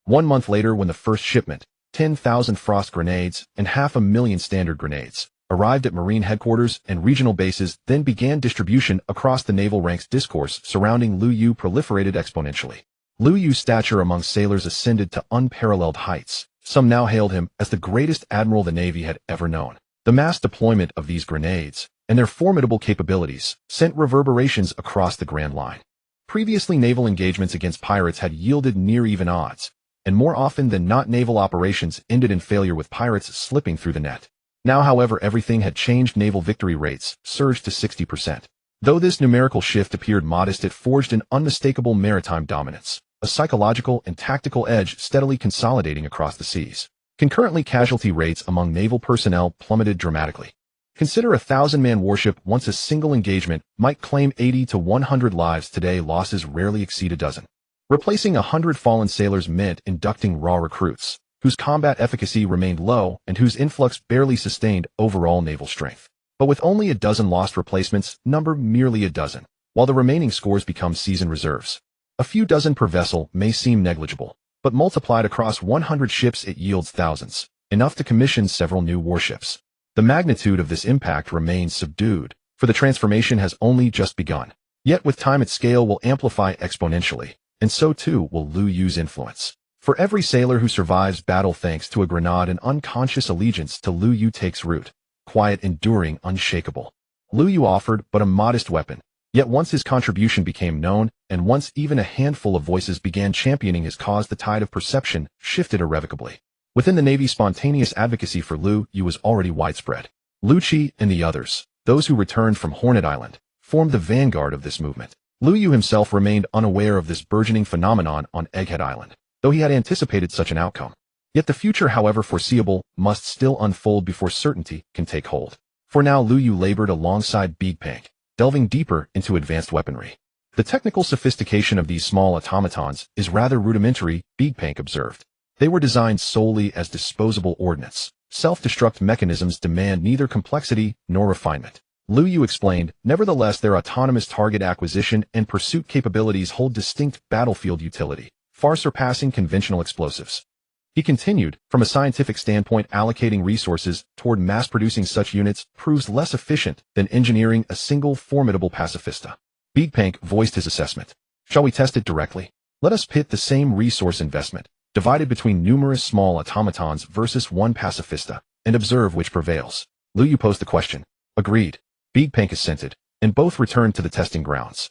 1 month later, when the first shipment, 10,000 frost grenades and 500,000 standard grenades, arrived at Marine headquarters and regional bases, then began distribution across the naval ranks. Discourse surrounding Lu Yu proliferated exponentially. Lu Yu's stature among sailors ascended to unparalleled heights. Some now hailed him as the greatest admiral the Navy had ever known. The mass deployment of these grenades and their formidable capabilities sent reverberations across the Grand Line. Previously, naval engagements against pirates had yielded near-even odds, and more often than not naval operations ended in failure with pirates slipping through the net. Now, however, everything had changed. Naval victory rates surged to 60%. Though this numerical shift appeared modest, it forged an unmistakable maritime dominance, a psychological and tactical edge steadily consolidating across the seas. Concurrently, casualty rates among naval personnel plummeted dramatically. Consider a 1,000-man warship. Once a single engagement might claim 80 to 100 lives, today losses rarely exceed a dozen. Replacing 100 fallen sailors meant inducting raw recruits, whose combat efficacy remained low and whose influx barely sustained overall naval strength. But with only a dozen lost replacements, number merely a dozen, while the remaining scores become seasoned reserves. A few dozen per vessel may seem negligible, but multiplied across 100 ships it yields thousands, enough to commission several new warships. The magnitude of this impact remains subdued, for the transformation has only just begun. Yet with time its scale will amplify exponentially, and so too will Lu Yu's influence. For every sailor who survives battle thanks to a grenade, an unconscious allegiance to Lu Yu takes root, quiet, enduring, unshakable. Lu Yu offered but a modest weapon, yet once his contribution became known, and once even a handful of voices began championing his cause, the tide of perception shifted irrevocably. Within the Navy, spontaneous advocacy for Lu Yu was already widespread. Lu Chi and the others, those who returned from Hornet Island, formed the vanguard of this movement. Lu Yu himself remained unaware of this burgeoning phenomenon on Egghead Island, though he had anticipated such an outcome. Yet the future, however foreseeable, must still unfold before certainty can take hold. For now, Lu Yu labored alongside Bigpank, delving deeper into advanced weaponry. The technical sophistication of these small automatons is rather rudimentary, Bigpank observed. They were designed solely as disposable ordnance. Self-destruct mechanisms demand neither complexity nor refinement. Lu Yu explained, nevertheless, their autonomous target acquisition and pursuit capabilities hold distinct battlefield utility, far surpassing conventional explosives. He continued, from a scientific standpoint, allocating resources toward mass-producing such units proves less efficient than engineering a single formidable pacifista. Bigpank voiced his assessment. Shall we test it directly? Let us pit the same resource investment, divided between numerous small automatons versus one pacifista, and observe which prevails. Lu Yu posed the question. Agreed. Bigpank assented, and both returned to the testing grounds.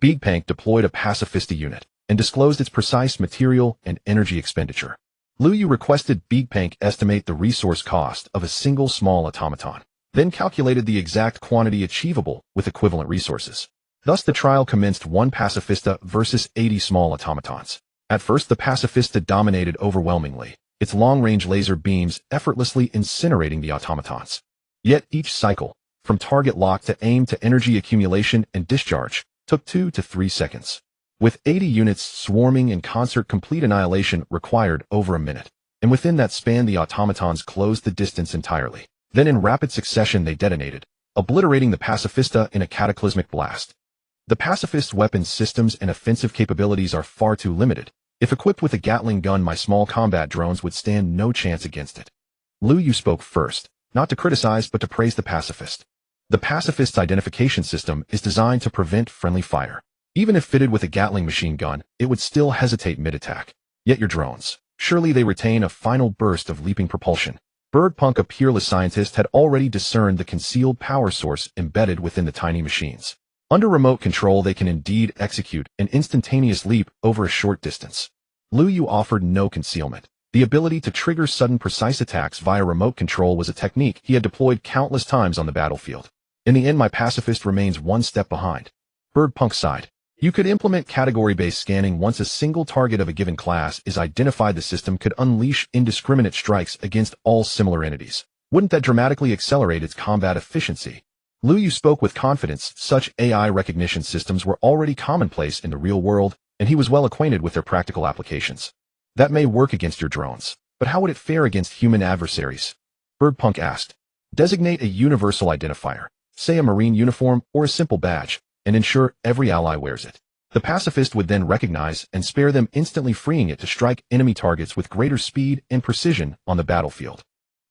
Bigpank deployed a pacifista unit, and disclosed its precise material and energy expenditure. Lu Yu requested Bigpank estimate the resource cost of a single small automaton, then calculated the exact quantity achievable with equivalent resources. Thus the trial commenced: 1 pacifista versus 80 small automatons. At first the pacifista dominated overwhelmingly, its long-range laser beams effortlessly incinerating the automatons. Yet each cycle, from target lock to aim to energy accumulation and discharge, took 2 to 3 seconds. With 80 units swarming in concert, complete annihilation required over a minute, and within that span the automatons closed the distance entirely. Then in rapid succession they detonated, obliterating the pacifista in a cataclysmic blast. The pacifist's weapons systems and offensive capabilities are far too limited. If equipped with a Gatling gun, my small combat drones would stand no chance against it. Lu Yu spoke first, not to criticize but to praise the pacifist. The pacifist's identification system is designed to prevent friendly fire. Even if fitted with a Gatling machine gun, it would still hesitate mid-attack. Yet your drones, surely they retain a final burst of leaping propulsion. Bergpunk, a peerless scientist, had already discerned the concealed power source embedded within the tiny machines. Under remote control, they can indeed execute an instantaneous leap over a short distance. Liu Yu offered no concealment. The ability to trigger sudden precise attacks via remote control was a technique he had deployed countless times on the battlefield. In the end, my pacifist remains one step behind. Bergpunk sighed. You could implement category-based scanning once a single target of a given class is identified. The system could unleash indiscriminate strikes against all similar entities. Wouldn't that dramatically accelerate its combat efficiency? Liu Yu spoke with confidence. Such AI recognition systems were already commonplace in the real world, and he was well acquainted with their practical applications. That may work against your drones, but how would it fare against human adversaries? Bergpunk asked. Designate a universal identifier, say a Marine uniform or a simple badge, and ensure every ally wears it. The pacifist would then recognize and spare them, instantly freeing it to strike enemy targets with greater speed and precision on the battlefield.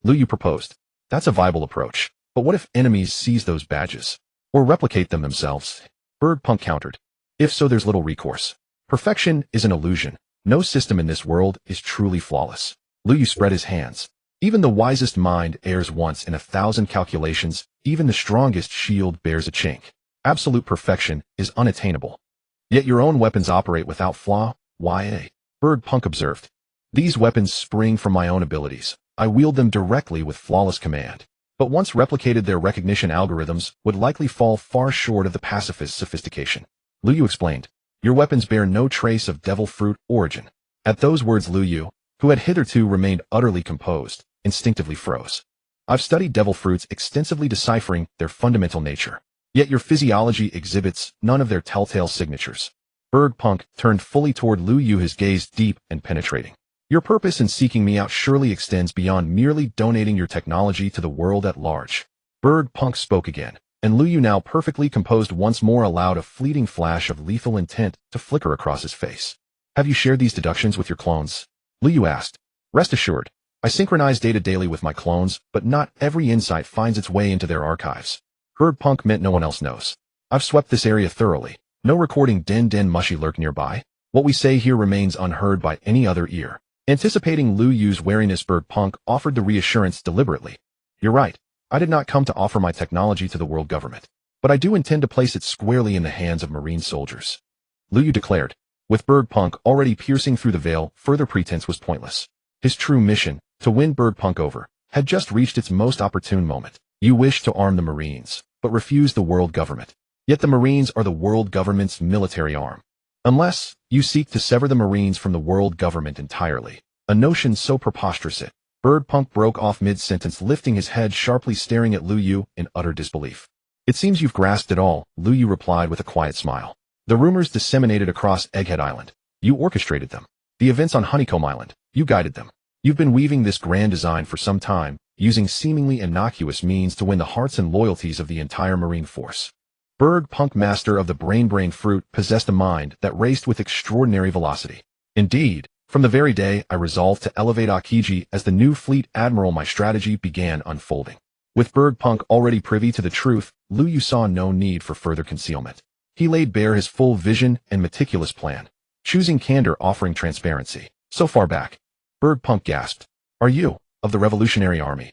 Liu Yu proposed. That's a viable approach. But what if enemies seize those badges? Or replicate them themselves? Bergpunk countered. If so, there's little recourse. Perfection is an illusion. No system in this world is truly flawless. Liu Yu spread his hands. Even the wisest mind errs once in 1,000 calculations. Even the strongest shield bears a chink. Absolute perfection is unattainable. Yet your own weapons operate without flaw. Why? Bergpunk observed. These weapons spring from my own abilities. I wield them directly with flawless command. But once replicated, their recognition algorithms would likely fall far short of the pacifist's sophistication. Liu Yu explained. Your weapons bear no trace of devil fruit origin. At those words, Liu Yu, who had hitherto remained utterly composed, instinctively froze. I've studied devil fruits extensively, deciphering their fundamental nature. Yet your physiology exhibits none of their telltale signatures. Bergpunk turned fully toward Liu Yu, his gaze deep and penetrating. Your purpose in seeking me out surely extends beyond merely donating your technology to the world at large. Bergpunk spoke again, and Liu Yu, now perfectly composed once more, allowed a fleeting flash of lethal intent to flicker across his face. Have you shared these deductions with your clones? Liu Yu asked. Rest assured, I synchronize data daily with my clones, but not every insight finds its way into their archives. Bergpunk meant no one else knows. I've swept this area thoroughly. No recording den mushy lurk nearby. What we say here remains unheard by any other ear. Anticipating Liu Yu's wariness, Bergpunk offered the reassurance deliberately. You're right. I did not come to offer my technology to the world government, but I do intend to place it squarely in the hands of Marine soldiers. Liu Yu declared. With Bergpunk already piercing through the veil, further pretense was pointless. His true mission, to win Bergpunk over, had just reached its most opportune moment. You wish to arm the Marines, but refuse the world government. Yet the Marines are the world government's military arm. Unless you seek to sever the Marines from the world government entirely. A notion so preposterous it. Bergpunk broke off mid-sentence, lifting his head sharply, staring at Liu Yu in utter disbelief. It seems you've grasped it all, Liu Yu replied with a quiet smile. The rumors disseminated across Egghead Island. You orchestrated them. The events on Honeycomb Island. You guided them. You've been weaving this grand design for some time, using seemingly innocuous means to win the hearts and loyalties of the entire Marine force. Bergpunk, master of the brain fruit, possessed a mind that raced with extraordinary velocity. Indeed, from the very day I resolved to elevate Akiji as the new fleet admiral, my strategy began unfolding. With Bergpunk already privy to the truth, Liu Yu saw no need for further concealment. He laid bare his full vision and meticulous plan, choosing candor, offering transparency. So far back. Bergpunk gasped. Are you, of the Revolutionary Army?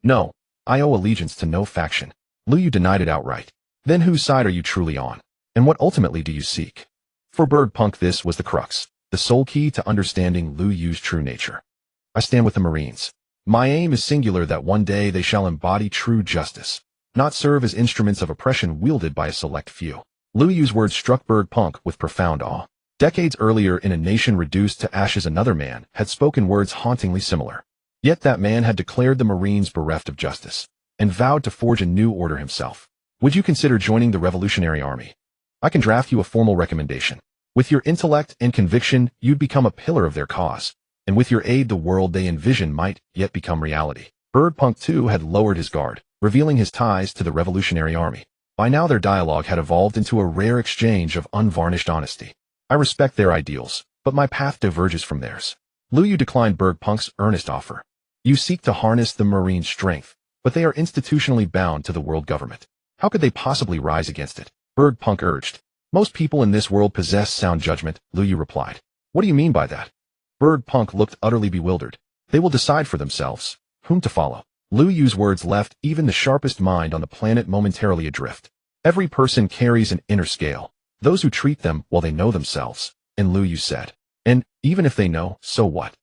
No, I owe allegiance to no faction. Liu Yu denied it outright. Then whose side are you truly on? And what ultimately do you seek? For Bergpunk, this was the crux, the sole key to understanding Liu Yu's true nature. I stand with the Marines. My aim is singular, that one day they shall embody true justice, not serve as instruments of oppression wielded by a select few. Liu Yu's words struck Bergpunk with profound awe. Decades earlier, in a nation reduced to ashes, another man had spoken words hauntingly similar. Yet that man had declared the Marines bereft of justice, and vowed to forge a new order himself. Would you consider joining the Revolutionary Army? I can draft you a formal recommendation. With your intellect and conviction, you'd become a pillar of their cause, and with your aid, the world they envision might yet become reality. Bergpunk, too, had lowered his guard, revealing his ties to the Revolutionary Army. By now their dialogue had evolved into a rare exchange of unvarnished honesty. I respect their ideals, but my path diverges from theirs. Liu Yu declined Bergpunk's earnest offer. You seek to harness the Marine strength, but they are institutionally bound to the world government. How could they possibly rise against it? Bergpunk urged. Most people in this world possess sound judgment, Liu Yu replied. What do you mean by that? Bergpunk looked utterly bewildered. They will decide for themselves whom to follow. Liu Yu's words left even the sharpest mind on the planet momentarily adrift. Every person carries an inner scale. Those who treat them while they know themselves. And Lu Yu said. And even if they know, so what?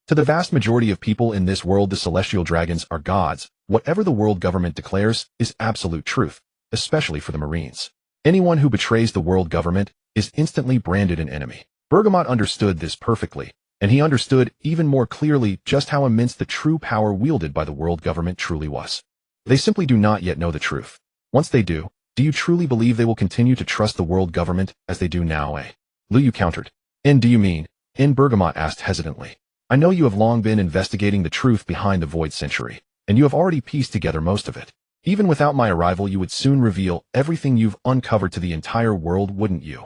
To the vast majority of people in this world, the celestial dragons are gods. Whatever the world government declares is absolute truth, especially for the Marines. Anyone who betrays the world government is instantly branded an enemy. Bergamot understood this perfectly, and he understood even more clearly just how immense the true power wielded by the world government truly was. They simply do not yet know the truth. Once they do you truly believe they will continue to trust the world government as they do now, eh? Lu Yu countered. And do you mean? And Bergamot asked hesitantly. I know you have long been investigating the truth behind the Void Century, and you have already pieced together most of it. Even without my arrival, you would soon reveal everything you've uncovered to the entire world, wouldn't you?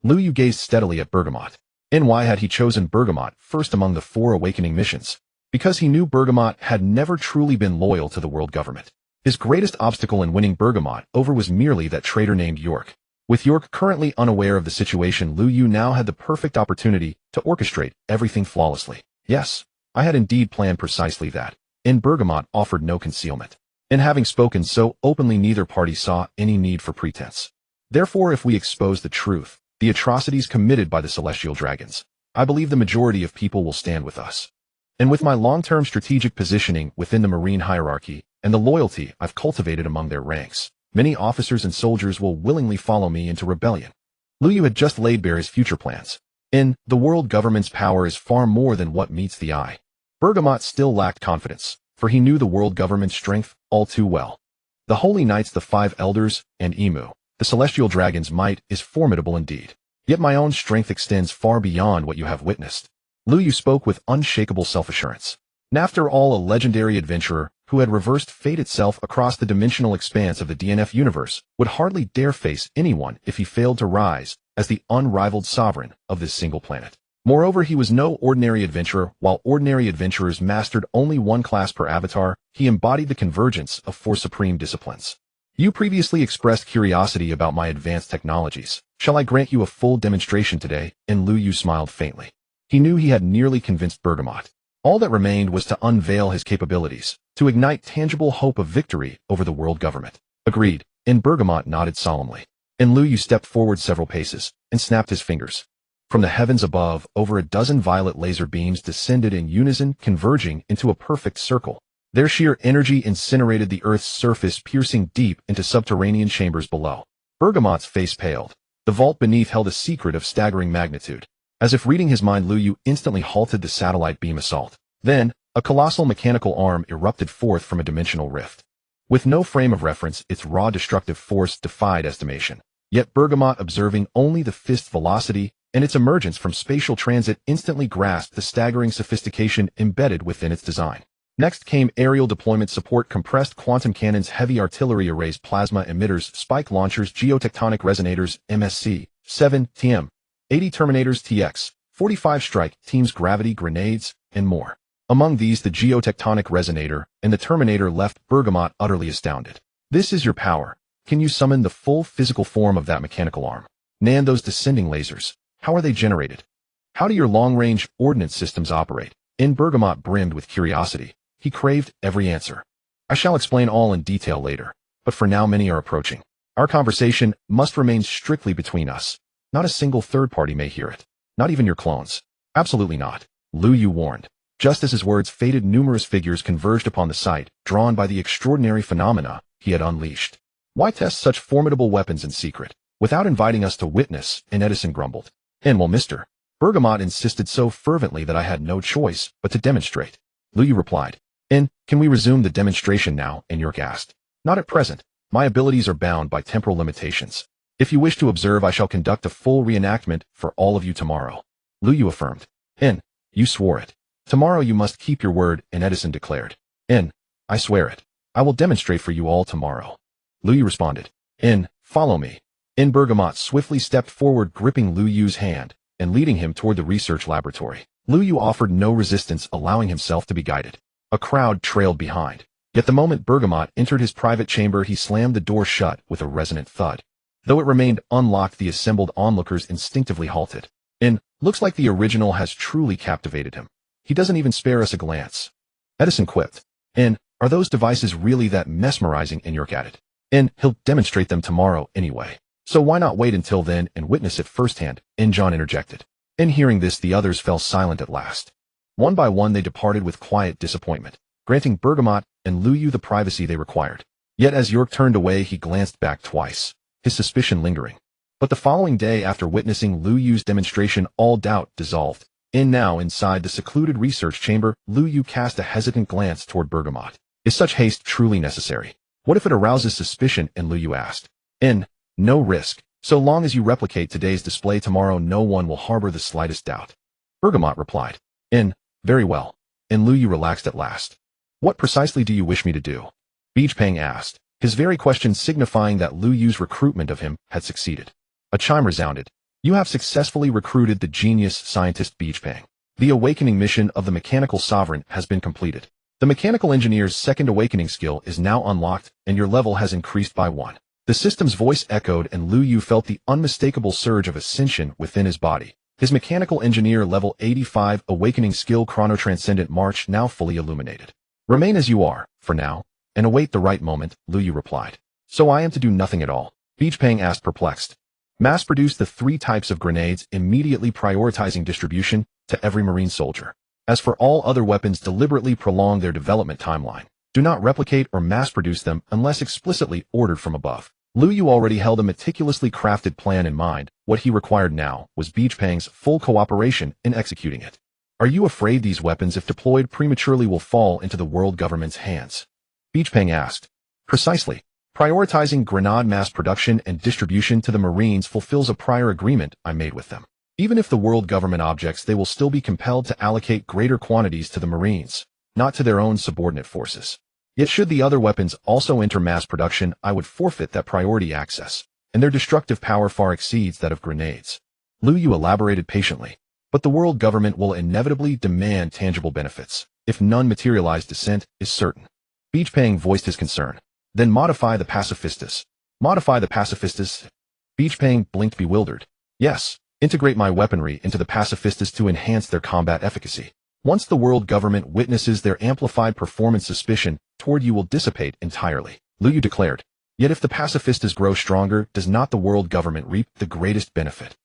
Lu Yu gazed steadily at Bergamot. And why had he chosen Bergamot first among the 4 awakening missions? Because he knew Bergamot had never truly been loyal to the world government. His greatest obstacle in winning Bergamot over was merely that traitor named York. With York currently unaware of the situation, Lu Yu now had the perfect opportunity to orchestrate everything flawlessly. Yes, I had indeed planned precisely that. And Bergamot offered no concealment. And having spoken so openly, neither party saw any need for pretense. Therefore, if we expose the truth, the atrocities committed by the celestial dragons, I believe the majority of people will stand with us. And with my long-term strategic positioning within the Marine hierarchy, and the loyalty I've cultivated among their ranks, many officers and soldiers will willingly follow me into rebellion. Lu Yu had just laid bare his future plans. In the world government's power is far more than what meets the eye. Bergamot still lacked confidence, for he knew the world government's strength all too well. The Holy Knights, the 5 Elders, and Emu, the celestial dragon's might is formidable indeed. Yet my own strength extends far beyond what you have witnessed. Lu Yu spoke with unshakable self-assurance. And after all, a legendary adventurer who had reversed fate itself across the dimensional expanse of the DNF universe would hardly dare face anyone if he failed to rise as the unrivaled sovereign of this single planet. Moreover, he was no ordinary adventurer. While ordinary adventurers mastered only one class per avatar, he embodied the convergence of 4 supreme disciplines. You previously expressed curiosity about my advanced technologies. Shall I grant you a full demonstration today? And Lu Yu smiled faintly. He knew he had nearly convinced Bergamot. All that remained was to unveil his capabilities, to ignite tangible hope of victory over the world government. Agreed. And Bergamot nodded solemnly. And Lu Yu stepped forward several paces and snapped his fingers. From the heavens above, over a dozen violet laser beams descended in unison, converging into a perfect circle. Their sheer energy incinerated the Earth's surface, piercing deep into subterranean chambers below. Bergamot's face paled. The vault beneath held a secret of staggering magnitude. As if reading his mind, Lu Yu instantly halted the satellite beam assault. Then, a colossal mechanical arm erupted forth from a dimensional rift. With no frame of reference, its raw destructive force defied estimation. Yet Bergamot, observing only the fist's velocity and its emergence from spatial transit, instantly grasped the staggering sophistication embedded within its design. Next came aerial deployment support, compressed quantum cannons, heavy artillery arrays, plasma emitters, spike launchers, geotectonic resonators, MSC, 7, TM, 80 Terminators TX, 45 strike teams, gravity grenades, and more. Among these, the geotectonic resonator and the Terminator left Bergamot utterly astounded. This is your power. Can you summon the full physical form of that mechanical arm? And those descending lasers, how are they generated? How do your long-range ordnance systems operate? And Bergamot brimmed with curiosity. He craved every answer. I shall explain all in detail later, but for now many are approaching. Our conversation must remain strictly between us. Not a single third party may hear it. Not even your clones. Absolutely not. Lu Yu warned. Just as his words faded, numerous figures converged upon the site, drawn by the extraordinary phenomena he had unleashed. Why test such formidable weapons in secret, without inviting us to witness? And Edison grumbled. And well, Mr. Bergamot insisted so fervently that I had no choice but to demonstrate. Lu Yu replied. And can we resume the demonstration now? And York asked. Not at present. My abilities are bound by temporal limitations. If you wish to observe, I shall conduct a full reenactment for all of you tomorrow. Lu Yu affirmed. And you swore it. Tomorrow you must keep your word, and Edison declared. And I swear it. I will demonstrate for you all tomorrow. Lu Yu responded. And follow me. And Bergamot swiftly stepped forward, gripping Lu Yu's hand and leading him toward the research laboratory. Lu Yu offered no resistance, allowing himself to be guided. A crowd trailed behind. Yet the moment Bergamot entered his private chamber, he slammed the door shut with a resonant thud. Though it remained unlocked, the assembled onlookers instinctively halted. And looks like the original has truly captivated him. He doesn't even spare us a glance. Edison quipped. And are those devices really that mesmerizing? And York added. And he'll demonstrate them tomorrow anyway. So why not wait until then and witness it firsthand? John interjected. In hearing this, the others fell silent at last. One by one they departed with quiet disappointment, granting Bergamot and Lu Yu the privacy they required. Yet as York turned away, he glanced back twice, his suspicion lingering. But the following day, after witnessing Lu Yu's demonstration, all doubt dissolved. Now inside the secluded research chamber, Lu Yu cast a hesitant glance toward Bergamot. Is such haste truly necessary? What if it arouses suspicion? Lu Yu asked. No risk. So long as you replicate today's display tomorrow, no one will harbor the slightest doubt. Bergamot replied. Very well. Lu Yu relaxed at last. What precisely do you wish me to do? Beijpeng asked, his very question signifying that Lu Yu's recruitment of him had succeeded. A chime resounded. You have successfully recruited the genius scientist Beijpeng. The awakening mission of the mechanical sovereign has been completed. The mechanical engineer's second awakening skill is now unlocked, and your level has increased by 1. The system's voice echoed, and Lu Yu felt the unmistakable surge of ascension within his body. His mechanical engineer level 85 awakening skill chrono-transcendent march now fully illuminated. Remain as you are, for now, and await the right moment, Lu Yu replied. So I am to do nothing at all? Beijpeng asked, perplexed. Mass-produce the 3 types of grenades, immediately prioritizing distribution to every Marine soldier. As for all other weapons, deliberately prolong their development timeline. Do not replicate or mass-produce them unless explicitly ordered from above. Lu Yu already held a meticulously crafted plan in mind. What he required now was Beijpeng's full cooperation in executing it. Are you afraid these weapons, if deployed prematurely, will fall into the world government's hands? Beijpeng asked. Precisely. Prioritizing grenade mass production and distribution to the Marines fulfills a prior agreement I made with them. Even if the world government objects, they will still be compelled to allocate greater quantities to the Marines, not to their own subordinate forces. Yet should the other weapons also enter mass production, I would forfeit that priority access, and their destructive power far exceeds that of grenades. Lu Yu elaborated patiently. But the world government will inevitably demand tangible benefits. If none materialize, dissent is certain. Beijpeng voiced his concern. Then modify the pacifistas. Modify the pacifistas? Beijpeng blinked, bewildered. Yes. Integrate my weaponry into the pacifistas to enhance their combat efficacy. Once the world government witnesses their amplified performance, suspicion toward you will dissipate entirely, Lu Yu declared. Yet if the pacifistas grow stronger, does not the world government reap the greatest benefit?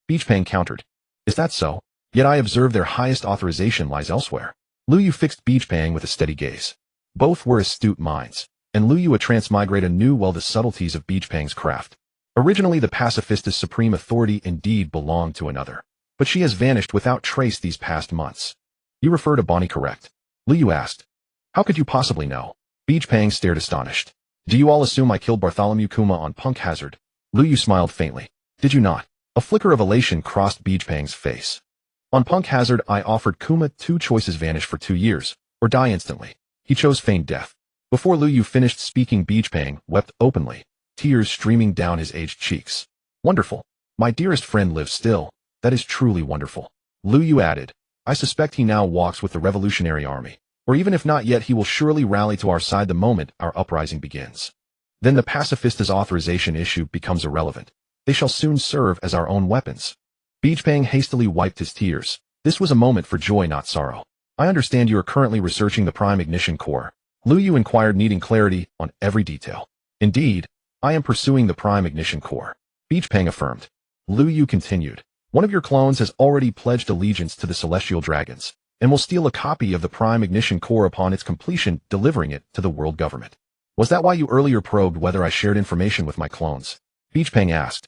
Beijpeng countered. Is that so? Yet I observe their highest authorization lies elsewhere. Lu Yu fixed Beijpeng with a steady gaze. Both were astute minds, and Lu Yu, a transmigrator, knew well the subtleties of Beijpeng's craft. Originally, the pacifista's supreme authority indeed belonged to another, but she has vanished without trace these past months. You refer to Bonnie, correct? Lu Yu asked. How could you possibly know? Beijpeng stared astonished. Do you all assume I killed Bartholomew Kuma on Punk Hazard? Lu Yu smiled faintly. Did you not? A flicker of elation crossed Beijpeng's face. On Punk Hazard, I offered Kuma 2 choices: vanish for 2 years, or die instantly. He chose feigned death. Before Lu Yu finished speaking, Beijpeng wept openly, tears streaming down his aged cheeks. Wonderful. My dearest friend lives still. That is truly wonderful. Lu Yu added. I suspect he now walks with the Revolutionary Army, or even if not yet, he will surely rally to our side the moment our uprising begins. Then the pacifista's authorization issue becomes irrelevant. They shall soon serve as our own weapons. Beijpeng hastily wiped his tears. This was a moment for joy, not sorrow. I understand you are currently researching the prime ignition core. Lu Yu inquired, needing clarity on every detail. Indeed, I am pursuing the prime ignition core, Beijpeng affirmed. Lu Yu continued. One of your clones has already pledged allegiance to the Celestial Dragons, and will steal a copy of the prime ignition core upon its completion, delivering it to the world government. Was that why you earlier probed whether I shared information with my clones? Beijpeng asked.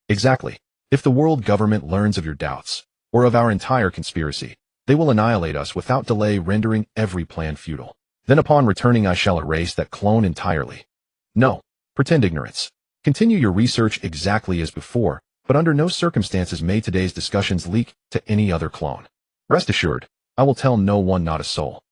Exactly. If the world government learns of your doubts, or of our entire conspiracy, they will annihilate us without delay, rendering every plan futile. Then upon returning, I shall erase that clone entirely. No. Pretend ignorance. Continue your research exactly as before, but under no circumstances may today's discussions leak to any other clone. Rest assured, I will tell no one, not a soul.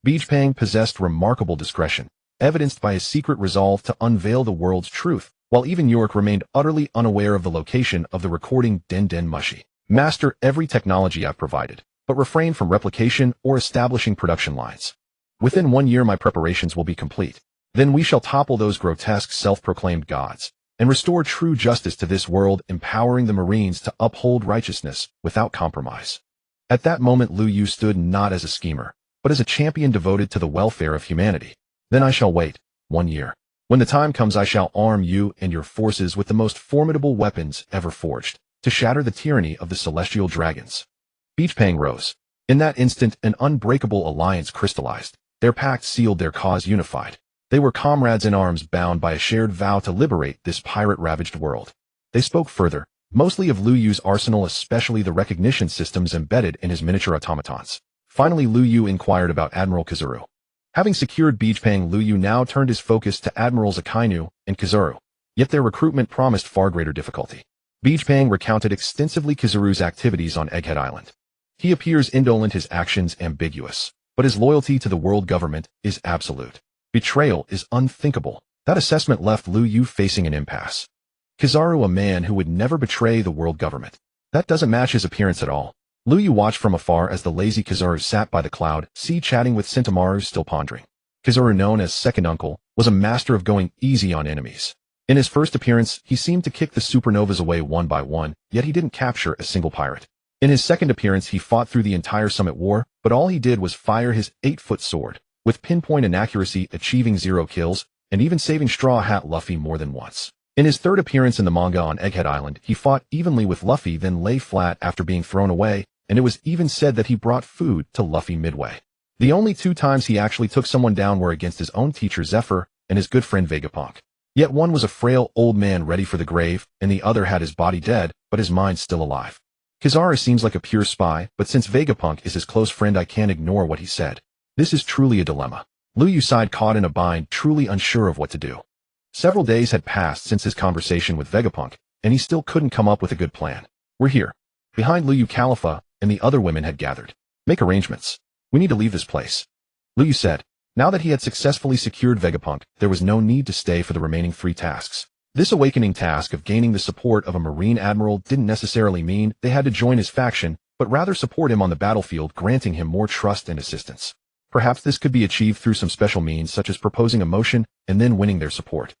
Beijpeng possessed remarkable discretion, evidenced by his secret resolve to unveil the world's truth, while even York remained utterly unaware of the location of the recording Den Mushi. Master every technology I've provided, but refrain from replication or establishing production lines. Within 1 year my preparations will be complete. Then we shall topple those grotesque self-proclaimed gods, and restore true justice to this world, empowering the Marines to uphold righteousness without compromise. At that moment Lu Yu stood not as a schemer, but as a champion devoted to the welfare of humanity. Then I shall wait 1 year. When the time comes, I shall arm you and your forces with the most formidable weapons ever forged, to shatter the tyranny of the celestial dragons. Beachpang rose. In that instant, an unbreakable alliance crystallized. Their pact sealed, their cause unified. They were comrades in arms, bound by a shared vow to liberate this pirate-ravaged world. They spoke further, mostly of Lu Yu's arsenal, especially the recognition systems embedded in his miniature automatons. Finally, Lu Yu inquired about Admiral Kizaru. Having secured Beachpang, Lu Yu now turned his focus to Admirals Akainu and Kizaru. Yet their recruitment promised far greater difficulty. Beachpang recounted extensively Kizaru's activities on Egghead Island. He appears indolent, his actions ambiguous, but his loyalty to the world government is absolute. Betrayal is unthinkable. That assessment left Lu Yu facing an impasse. Kizaru, a man who would never betray the world government. That doesn't match his appearance at all. Lu Yu watched from afar as the lazy Kizaru sat by the cloud sea chatting with Sentamaru, still pondering. Kizaru, known as Second Uncle, was a master of going easy on enemies. In his first appearance, he seemed to kick the supernovas away one by one, yet he didn't capture a single pirate. In his second appearance, he fought through the entire Summit War, but all he did was fire his 8-foot sword, with pinpoint inaccuracy, achieving 0 kills, and even saving Straw Hat Luffy more than once. In his third appearance in the manga on Egghead Island, he fought evenly with Luffy, then lay flat after being thrown away, and it was even said that he brought food to Luffy midway. The only 2 times he actually took someone down were against his own teacher Zephyr and his good friend Vegapunk. Yet one was a frail old man ready for the grave, and the other had his body dead, but his mind still alive. Kizaru seems like a pure spy, but since Vegapunk is his close friend, I can't ignore what he said. This is truly a dilemma. Lu Yu sighed, caught in a bind, truly unsure of what to do. Several days had passed since his conversation with Vegapunk, and he still couldn't come up with a good plan. We're here. Behind Lu Yu, Khalifa and the other women had gathered. Make arrangements. We need to leave this place. Lu Yu said. Now that he had successfully secured Vegapunk, there was no need to stay for the remaining 3 tasks. This awakening task of gaining the support of a Marine Admiral didn't necessarily mean they had to join his faction, but rather support him on the battlefield, granting him more trust and assistance. Perhaps this could be achieved through some special means, such as proposing a motion and then winning their support.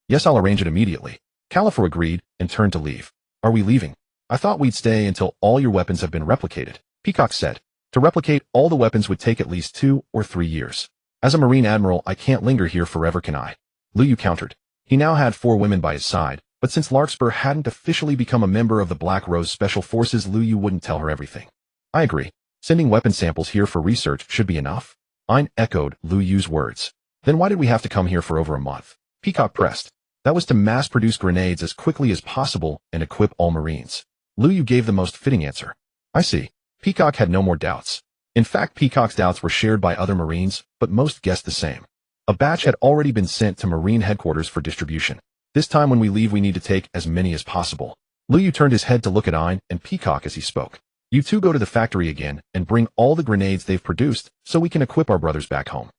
Yes, I'll arrange it immediately. Khalifa agreed and turned to leave. Are we leaving? I thought we'd stay until all your weapons have been replicated, Peacock said. To replicate all the weapons would take at least 2 or 3 years. As a Marine Admiral, I can't linger here forever, can I? Lu Yu countered. He now had 4 women by his side, but since Larkspur hadn't officially become a member of the Black Rose Special Forces, Lu Yu wouldn't tell her everything. I agree. Sending weapon samples here for research should be enough. Ayn echoed Lu Yu's words. Then why did we have to come here for over a month? Peacock pressed. That was to mass-produce grenades as quickly as possible and equip all Marines. Lu Yu gave the most fitting answer. I see. Peacock had no more doubts. In fact, Peacock's doubts were shared by other Marines, but most guessed the same. A batch had already been sent to Marine headquarters for distribution. This time when we leave, we need to take as many as possible. Lu Yu turned his head to look at Ayn and Peacock as he spoke. You 2 go to the factory again and bring all the grenades they've produced so we can equip our brothers back home.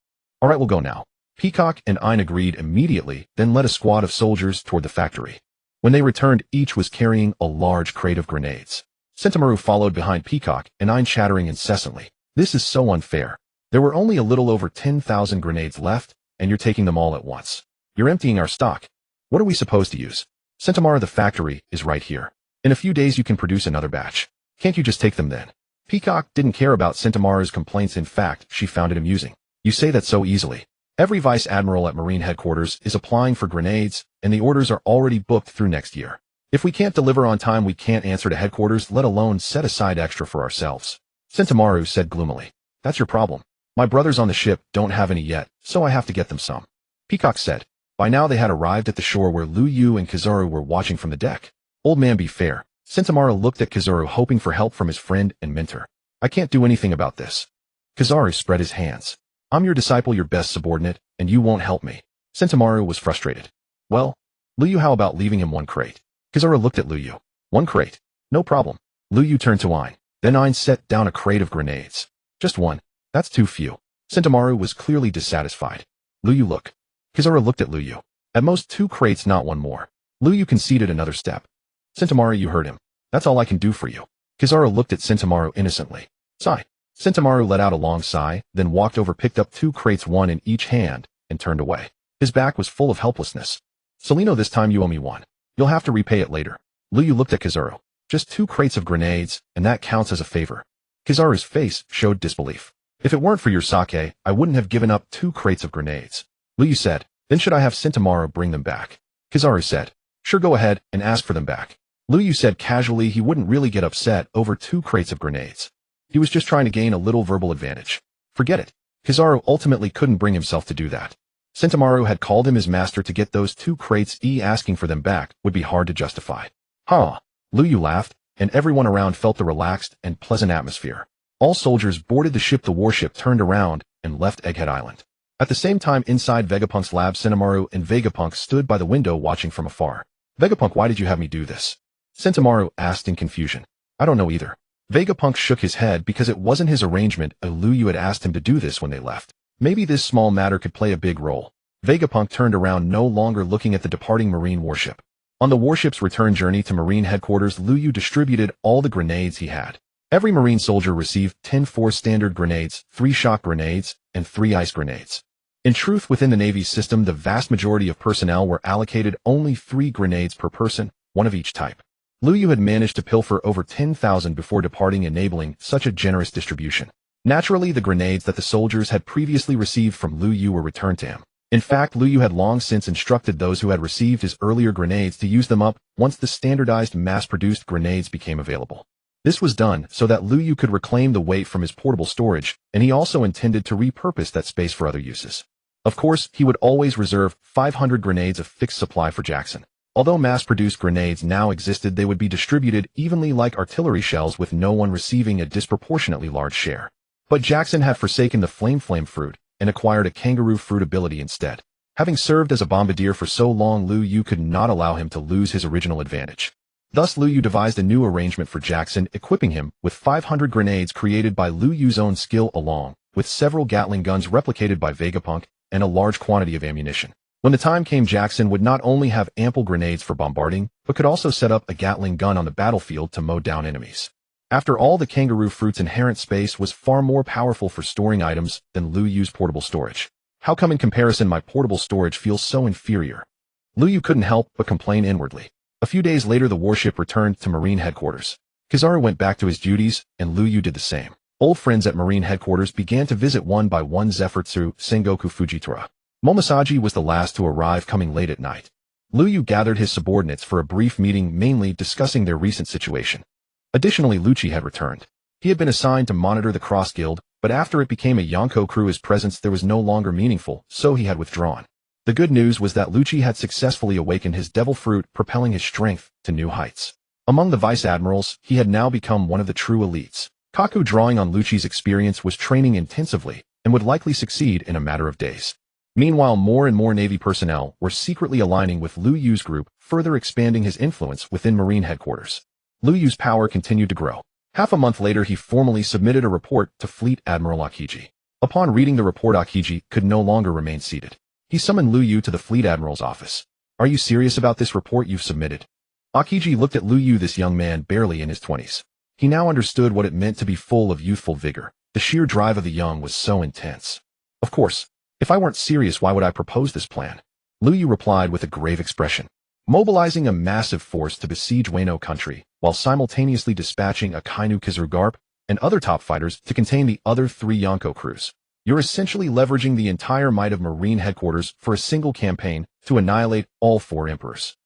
All right, we'll go now. Peacock and Ayn agreed immediately, then led a squad of soldiers toward the factory. When they returned, each was carrying a large crate of grenades. Sentamaru followed behind Peacock and Ayn, chattering incessantly. This is so unfair. There were only a little over 10,000 grenades left, and you're taking them all at once. You're emptying our stock. What are we supposed to use? Sentamaru, the factory is right here. In a few days you can produce another batch. Can't you just take them then? Peacock didn't care about Sentamaru's complaints. In fact, she found it amusing. You say that so easily. Every vice admiral at Marine headquarters is applying for grenades, and the orders are already booked through next year. If we can't deliver on time, we can't answer to headquarters, let alone set aside extra for ourselves. Sentamaru said gloomily. That's your problem. My brothers on the ship don't have any yet, so I have to get them some. Peacock said. By now they had arrived at the shore where Lu Yu and Kizaru were watching from the deck. Old man, be fair. Sentamaru looked at Kizaru, hoping for help from his friend and mentor. I can't do anything about this. Kizaru spread his hands. I'm your disciple, your best subordinate, and you won't help me. Sentamaru was frustrated. Well, Lu Yu, how about leaving him 1 crate? Kizaru looked at Lu Yu. 1 crate. No problem. Lu Yu turned to Ayn. Then Ayn set down a crate of grenades. Just 1. That's too few. Sentamaru was clearly dissatisfied. Lu Yu, look. Kizaru looked at Lu Yu. At most 2 crates, not 1 more. Lu Yu conceded another step. Sentamaru, you heard him. That's all I can do for you. Kizaru looked at Sentamaru innocently. Sigh. Sentamaru let out a long sigh, then walked over, picked up 2 crates, 1 in each hand, and turned away. His back was full of helplessness. Celino, this time you owe me 1. You'll have to repay it later. Lu Yu looked at Kizaru. Just 2 crates of grenades, and that counts as a favor. Kizaru's face showed disbelief. If it weren't for your sake, I wouldn't have given up 2 crates of grenades. Lu Yu said. Then should I have Sentomaru bring them back? Kizaru said. Sure, go ahead and ask for them back. Lu Yu said casually he wouldn't really get upset over 2 crates of grenades. He was just trying to gain a little verbal advantage. Forget it. Kizaru ultimately couldn't bring himself to do that. Sentomaru had called him his master to get those 2 crates. Asking for them back would be hard to justify. Huh. Lu Yu laughed, and everyone around felt the relaxed and pleasant atmosphere. All soldiers boarded the ship. The warship turned around and left Egghead Island. At the same time, inside Vegapunk's lab, Sentomaru and Vegapunk stood by the window watching from afar. Vegapunk, why did you have me do this? Sentomaru asked in confusion. I don't know either. Vegapunk shook his head because it wasn't his arrangement. Lu Yu had asked him to do this when they left. Maybe this small matter could play a big role. Vegapunk turned around, no longer looking at the departing Marine warship. On the warship's return journey to Marine headquarters, Lu Yu distributed all the grenades he had. Every Marine soldier received 10 4-standard grenades, 3 shock grenades, and 3 ice grenades. In truth, within the Navy's system, the vast majority of personnel were allocated only 3 grenades per person, 1 of each type. Lu Yu had managed to pilfer over 10,000 before departing, enabling such a generous distribution. Naturally, the grenades that the soldiers had previously received from Lu Yu were returned to him. In fact, Lu Yu had long since instructed those who had received his earlier grenades to use them up once the standardized mass-produced grenades became available. This was done so that Lu Yu could reclaim the weight from his portable storage, and he also intended to repurpose that space for other uses. Of course, he would always reserve 500 grenades of fixed supply for Jackson. Although mass-produced grenades now existed, they would be distributed evenly like artillery shells, with no one receiving a disproportionately large share. But Jackson had forsaken the flame fruit and acquired a kangaroo fruit ability instead. Having served as a bombardier for so long, Lu Yu could not allow him to lose his original advantage. Thus, Lu Yu devised a new arrangement for Jackson, equipping him with 500 grenades created by Lu Yu's own skill, along with several Gatling guns replicated by Vegapunk and a large quantity of ammunition. When the time came, Jackson would not only have ample grenades for bombarding, but could also set up a Gatling gun on the battlefield to mow down enemies. After all, the kangaroo fruit's inherent space was far more powerful for storing items than Lu Yu's portable storage. How come in comparison my portable storage feels so inferior? Lu Yu couldn't help but complain inwardly. A few days later, the warship returned to Marine headquarters. Kizaru went back to his duties, and Lu Yu did the same. Old friends at Marine headquarters began to visit one by one. Zephyrtsu, Sengoku Fujitora. Momosaji was the last to arrive, coming late at night. Lu Yu gathered his subordinates for a brief meeting, mainly discussing their recent situation. Additionally, Lucci had returned. He had been assigned to monitor the Cross Guild, but after it became a Yonko crew, his presence there was no longer meaningful, so he had withdrawn. The good news was that Lucci had successfully awakened his devil fruit, propelling his strength to new heights. Among the vice admirals, he had now become one of the true elites. Kaku, drawing on Lucci's experience, was training intensively and would likely succeed in a matter of days. Meanwhile, more and more Navy personnel were secretly aligning with Lu Yu's group, further expanding his influence within Marine headquarters. Lu Yu's power continued to grow. Half a month later, he formally submitted a report to Fleet Admiral Akiji. Upon reading the report, Akiji could no longer remain seated. He summoned Lu Yu to the Fleet Admiral's office. Are you serious about this report you've submitted? Akiji looked at Lu Yu, this young man barely in his 20s. He now understood what it meant to be full of youthful vigor. The sheer drive of the young was so intense. Of course. If I weren't serious, why would I propose this plan? Lu Yu replied with a grave expression. Mobilizing a massive force to besiege Wano country, while simultaneously dispatching a Kainu Kizaru and other top fighters to contain the other 3 Yonko crews. You're essentially leveraging the entire might of Marine headquarters for a single campaign to annihilate all 4 emperors.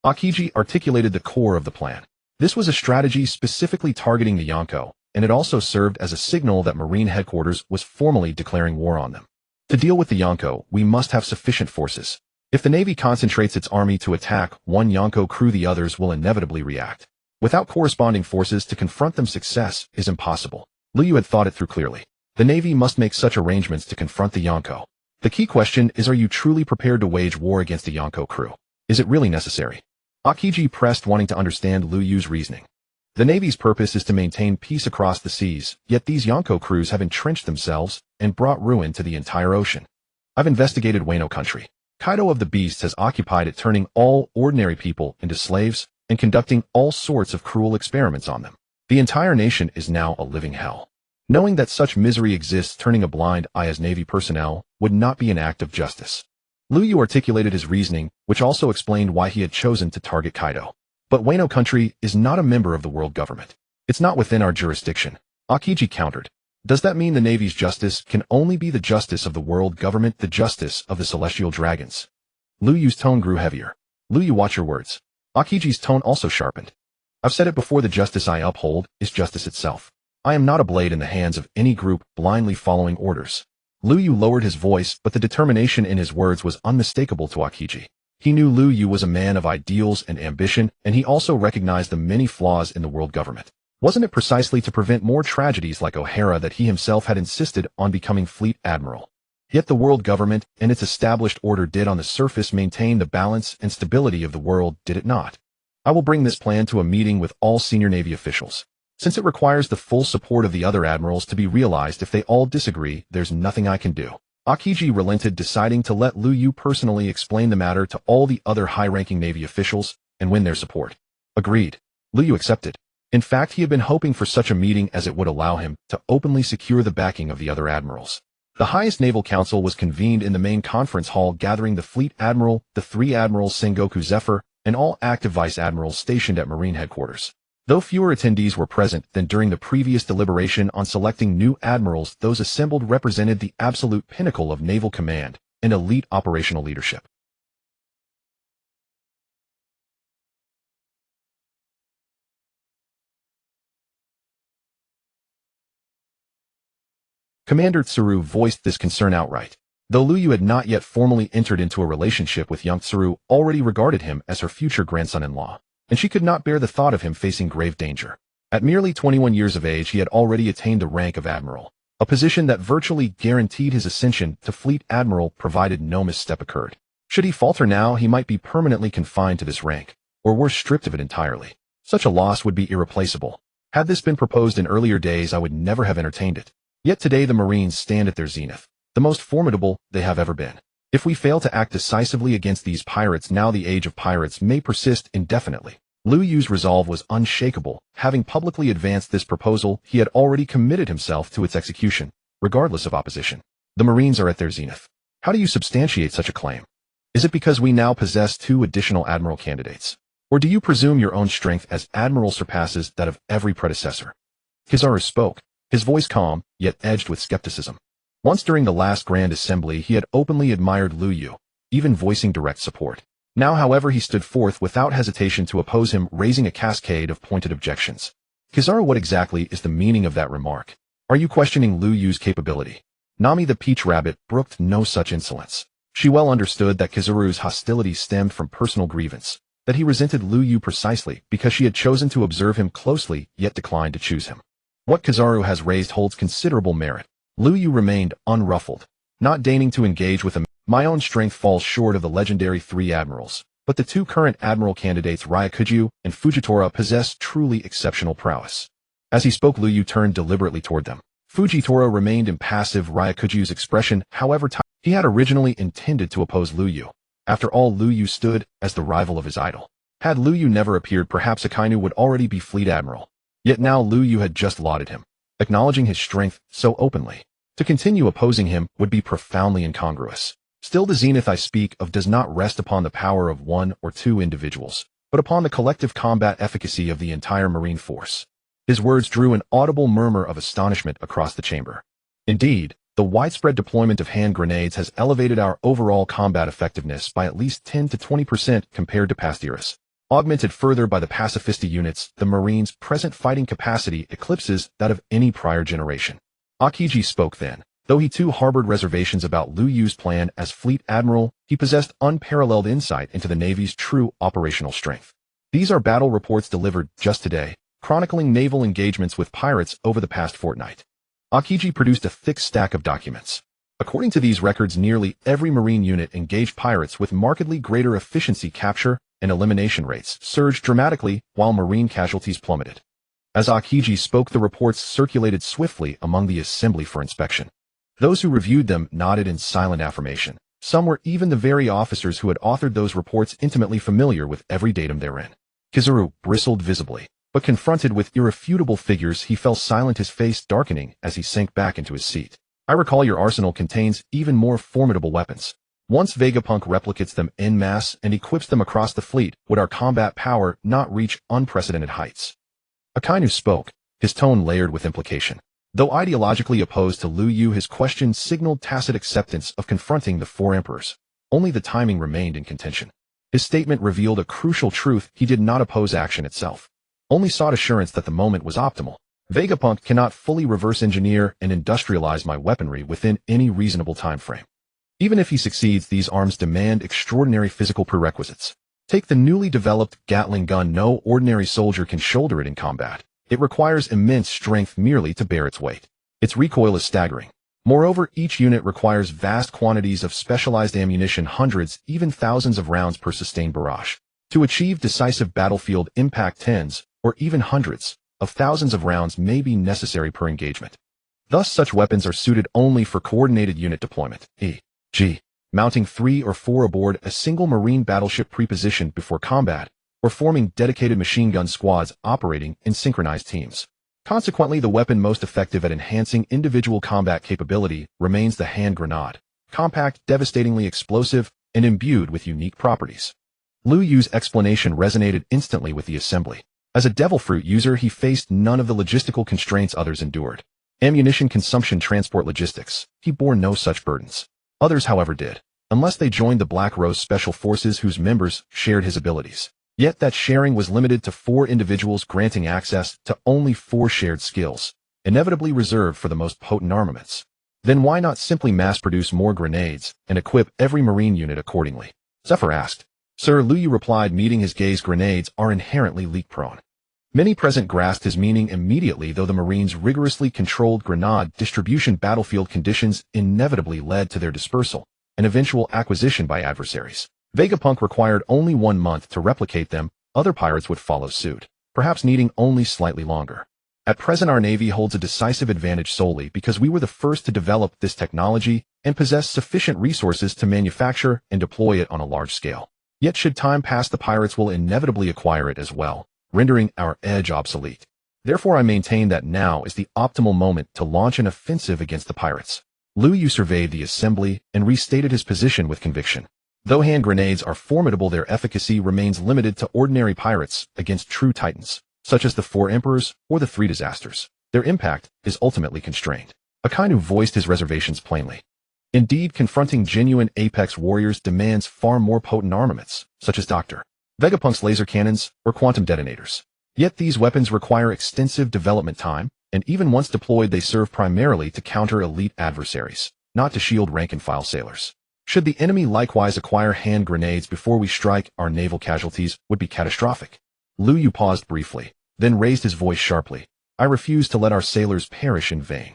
Akiji articulated the core of the plan. This was a strategy specifically targeting the Yonko, and it also served as a signal that Marine headquarters was formally declaring war on them. To deal with the Yonko, we must have sufficient forces. If the Navy concentrates its army to attack one Yonko crew, the others will inevitably react. Without corresponding forces to confront them, success is impossible. Lu Yu had thought it through clearly. The Navy must make such arrangements to confront the Yonko. The key question is, are you truly prepared to wage war against the Yonko crew? Is it really necessary? Akiji pressed, wanting to understand Lu Yu's reasoning. The Navy's purpose is to maintain peace across the seas, yet these Yonko crews have entrenched themselves and brought ruin to the entire ocean. I've investigated Wano country. Kaido of the Beasts has occupied it, turning all ordinary people into slaves and conducting all sorts of cruel experiments on them. The entire nation is now a living hell. Knowing that such misery exists, turning a blind eye as Navy personnel would not be an act of justice. Lu Yu articulated his reasoning, which also explained why he had chosen to target Kaido. But Wano country is not a member of the world government. It's not within our jurisdiction. Akiji countered. Does that mean the Navy's justice can only be the justice of the world government, the justice of the celestial dragons? Lu Yu's tone grew heavier. Lu Yu, watch your words. Akiji's tone also sharpened. I've said it before, the justice I uphold is justice itself. I am not a blade in the hands of any group blindly following orders. Lu Yu lowered his voice, but the determination in his words was unmistakable to Akiji. He knew Lu Yu was a man of ideals and ambition, and he also recognized the many flaws in the world government. Wasn't it precisely to prevent more tragedies like O'Hara that he himself had insisted on becoming Fleet Admiral? Yet the world government and its established order did on the surface maintain the balance and stability of the world, did it not? I will bring this plan to a meeting with all senior Navy officials. Since it requires the full support of the other admirals to be realized, if they all disagree, there's nothing I can do. Akiji relented, deciding to let Lu Yu personally explain the matter to all the other high-ranking Navy officials and win their support. Agreed. Lu Yu accepted. In fact, he had been hoping for such a meeting as it would allow him to openly secure the backing of the other admirals. The highest naval council was convened in the main conference hall, gathering the Fleet Admiral, the 3 admirals Sengoku Zephyr, and all active vice admirals stationed at Marine headquarters. Though fewer attendees were present than during the previous deliberation on selecting new admirals, those assembled represented the absolute pinnacle of naval command and elite operational leadership. Commander Tsuru voiced this concern outright. Though Lu Yu had not yet formally entered into a relationship with young Tsuru, already regarded him as her future grandson-in-law, and she could not bear the thought of him facing grave danger. At merely 21 years of age, he had already attained the rank of admiral, a position that virtually guaranteed his ascension to Fleet Admiral provided no misstep occurred. Should he falter now, he might be permanently confined to this rank, or worse, stripped of it entirely. Such a loss would be irreplaceable. Had this been proposed in earlier days, I would never have entertained it. Yet today the Marines stand at their zenith, the most formidable they have ever been. If we fail to act decisively against these pirates now, the age of pirates may persist indefinitely. Lu Yu's resolve was unshakable. Having publicly advanced this proposal, he had already committed himself to its execution, regardless of opposition. The Marines are at their zenith. How do you substantiate such a claim? Is it because we now possess 2 additional admiral candidates? Or do you presume your own strength as admiral surpasses that of every predecessor? Kizaru spoke, his voice calm, yet edged with skepticism. Once during the last Grand Assembly, he had openly admired Lu Yu, even voicing direct support. Now, however, he stood forth without hesitation to oppose him, raising a cascade of pointed objections. Kizaru, what exactly is the meaning of that remark? Are you questioning Lu Yu's capability? Nami the Peach Rabbit brooked no such insolence. She well understood that Kizaru's hostility stemmed from personal grievance, that he resented Lu Yu precisely because she had chosen to observe him closely yet declined to choose him. What Kizaru has raised holds considerable merit. Lu Yu remained unruffled, not deigning to engage with him. My own strength falls short of the legendary 3 admirals, but the 2 current admiral candidates, Ryukuju and Fujitora, possess truly exceptional prowess. As he spoke, Lu Yu turned deliberately toward them. Fujitora remained impassive. Ryukuju's expression, however, he had originally intended to oppose Lu Yu. After all, Lu Yu stood as the rival of his idol. Had Lu Yu never appeared, perhaps Akainu would already be Fleet Admiral. Yet now Lu Yu had just lauded him, acknowledging his strength so openly. To continue opposing him would be profoundly incongruous. Still, the zenith I speak of does not rest upon the power of 1 or 2 individuals, but upon the collective combat efficacy of the entire Marine force. His words drew an audible murmur of astonishment across the chamber. Indeed, the widespread deployment of hand grenades has elevated our overall combat effectiveness by at least 10 to 20% compared to past eras. Augmented further by the pacifista units, the Marines' present fighting capacity eclipses that of any prior generation. Akiji spoke then. Though he too harbored reservations about Lu Yu's plan as Fleet Admiral, he possessed unparalleled insight into the Navy's true operational strength. These are battle reports delivered just today, chronicling naval engagements with pirates over the past fortnight. Akiji produced a thick stack of documents. According to these records, nearly every Marine unit engaged pirates with markedly greater efficiency. Capture and elimination rates surged dramatically, while Marine casualties plummeted. As Akiji spoke, the reports circulated swiftly among the assembly for inspection. Those who reviewed them nodded in silent affirmation. Some were even the very officers who had authored those reports intimately familiar with every datum therein. Kizaru bristled visibly, but confronted with irrefutable figures, he fell silent, his face darkening as he sank back into his seat. I recall your arsenal contains even more formidable weapons. Once Vegapunk replicates them en masse and equips them across the fleet, would our combat power not reach unprecedented heights? Akainu spoke, his tone layered with implication. Though ideologically opposed to Lu Yu, his question signaled tacit acceptance of confronting the 4 emperors. only the timing remained in contention. His statement revealed a crucial truth: he did not oppose action itself, only sought assurance that the moment was optimal. Vegapunk cannot fully reverse engineer and industrialize my weaponry within any reasonable time frame. Even if he succeeds, these arms demand extraordinary physical prerequisites. Take the newly developed Gatling gun. No ordinary soldier can shoulder it in combat. It requires immense strength merely to bear its weight. Its recoil is staggering. Moreover, each unit requires vast quantities of specialized ammunition, hundreds, even thousands of rounds per sustained barrage. To achieve decisive battlefield impact, tens, or even hundreds of thousands of rounds may be necessary per engagement. Thus, such weapons are suited only for coordinated unit deployment, e.g., mounting 3 or 4 aboard a single Marine battleship pre-positioned before combat, or forming dedicated machine gun squads operating in synchronized teams. Consequently, the weapon most effective at enhancing individual combat capability remains the hand grenade, compact, devastatingly explosive, and imbued with unique properties. Liu Yu's explanation resonated instantly with the assembly. As a Devil Fruit user, he faced none of the logistical constraints others endured. Ammunition consumption, transport, logistics. He bore no such burdens. Others, however, did, unless they joined the Black Rose Special Forces, whose members shared his abilities. Yet that sharing was limited to 4 individuals, granting access to only 4 shared skills, inevitably reserved for the most potent armaments. Then why not simply mass-produce more grenades and equip every Marine unit accordingly? Zephyr asked. Sir, Liu Yu replied, meeting his gaze, grenades are inherently leak-prone. Many present grasped his meaning immediately, though the Marines' rigorously controlled grenade distribution battlefield conditions inevitably led to their dispersal and eventual acquisition by adversaries. Vegapunk required only 1 month to replicate them. Other pirates would follow suit, perhaps needing only slightly longer. At present, our Navy holds a decisive advantage solely because we were the first to develop this technology and possess sufficient resources to manufacture and deploy it on a large scale. Yet should time pass, the pirates will inevitably acquire it as well, rendering our edge obsolete. Therefore, I maintain that now is the optimal moment to launch an offensive against the pirates. Liu Yu surveyed the assembly and restated his position with conviction. Though hand grenades are formidable, their efficacy remains limited to ordinary pirates against true titans, such as the 4 Emperors or the 3 Disasters. Their impact is ultimately constrained. Akainu voiced his reservations plainly. Indeed, confronting genuine apex warriors demands far more potent armaments, such as Dr. Vegapunk's laser cannons or quantum detonators. Yet these weapons require extensive development time, and even once deployed, they serve primarily to counter elite adversaries, not to shield rank-and-file sailors. Should the enemy likewise acquire hand grenades before we strike, our naval casualties would be catastrophic. Liu Yu paused briefly, then raised his voice sharply. I refuse to let our sailors perish in vain.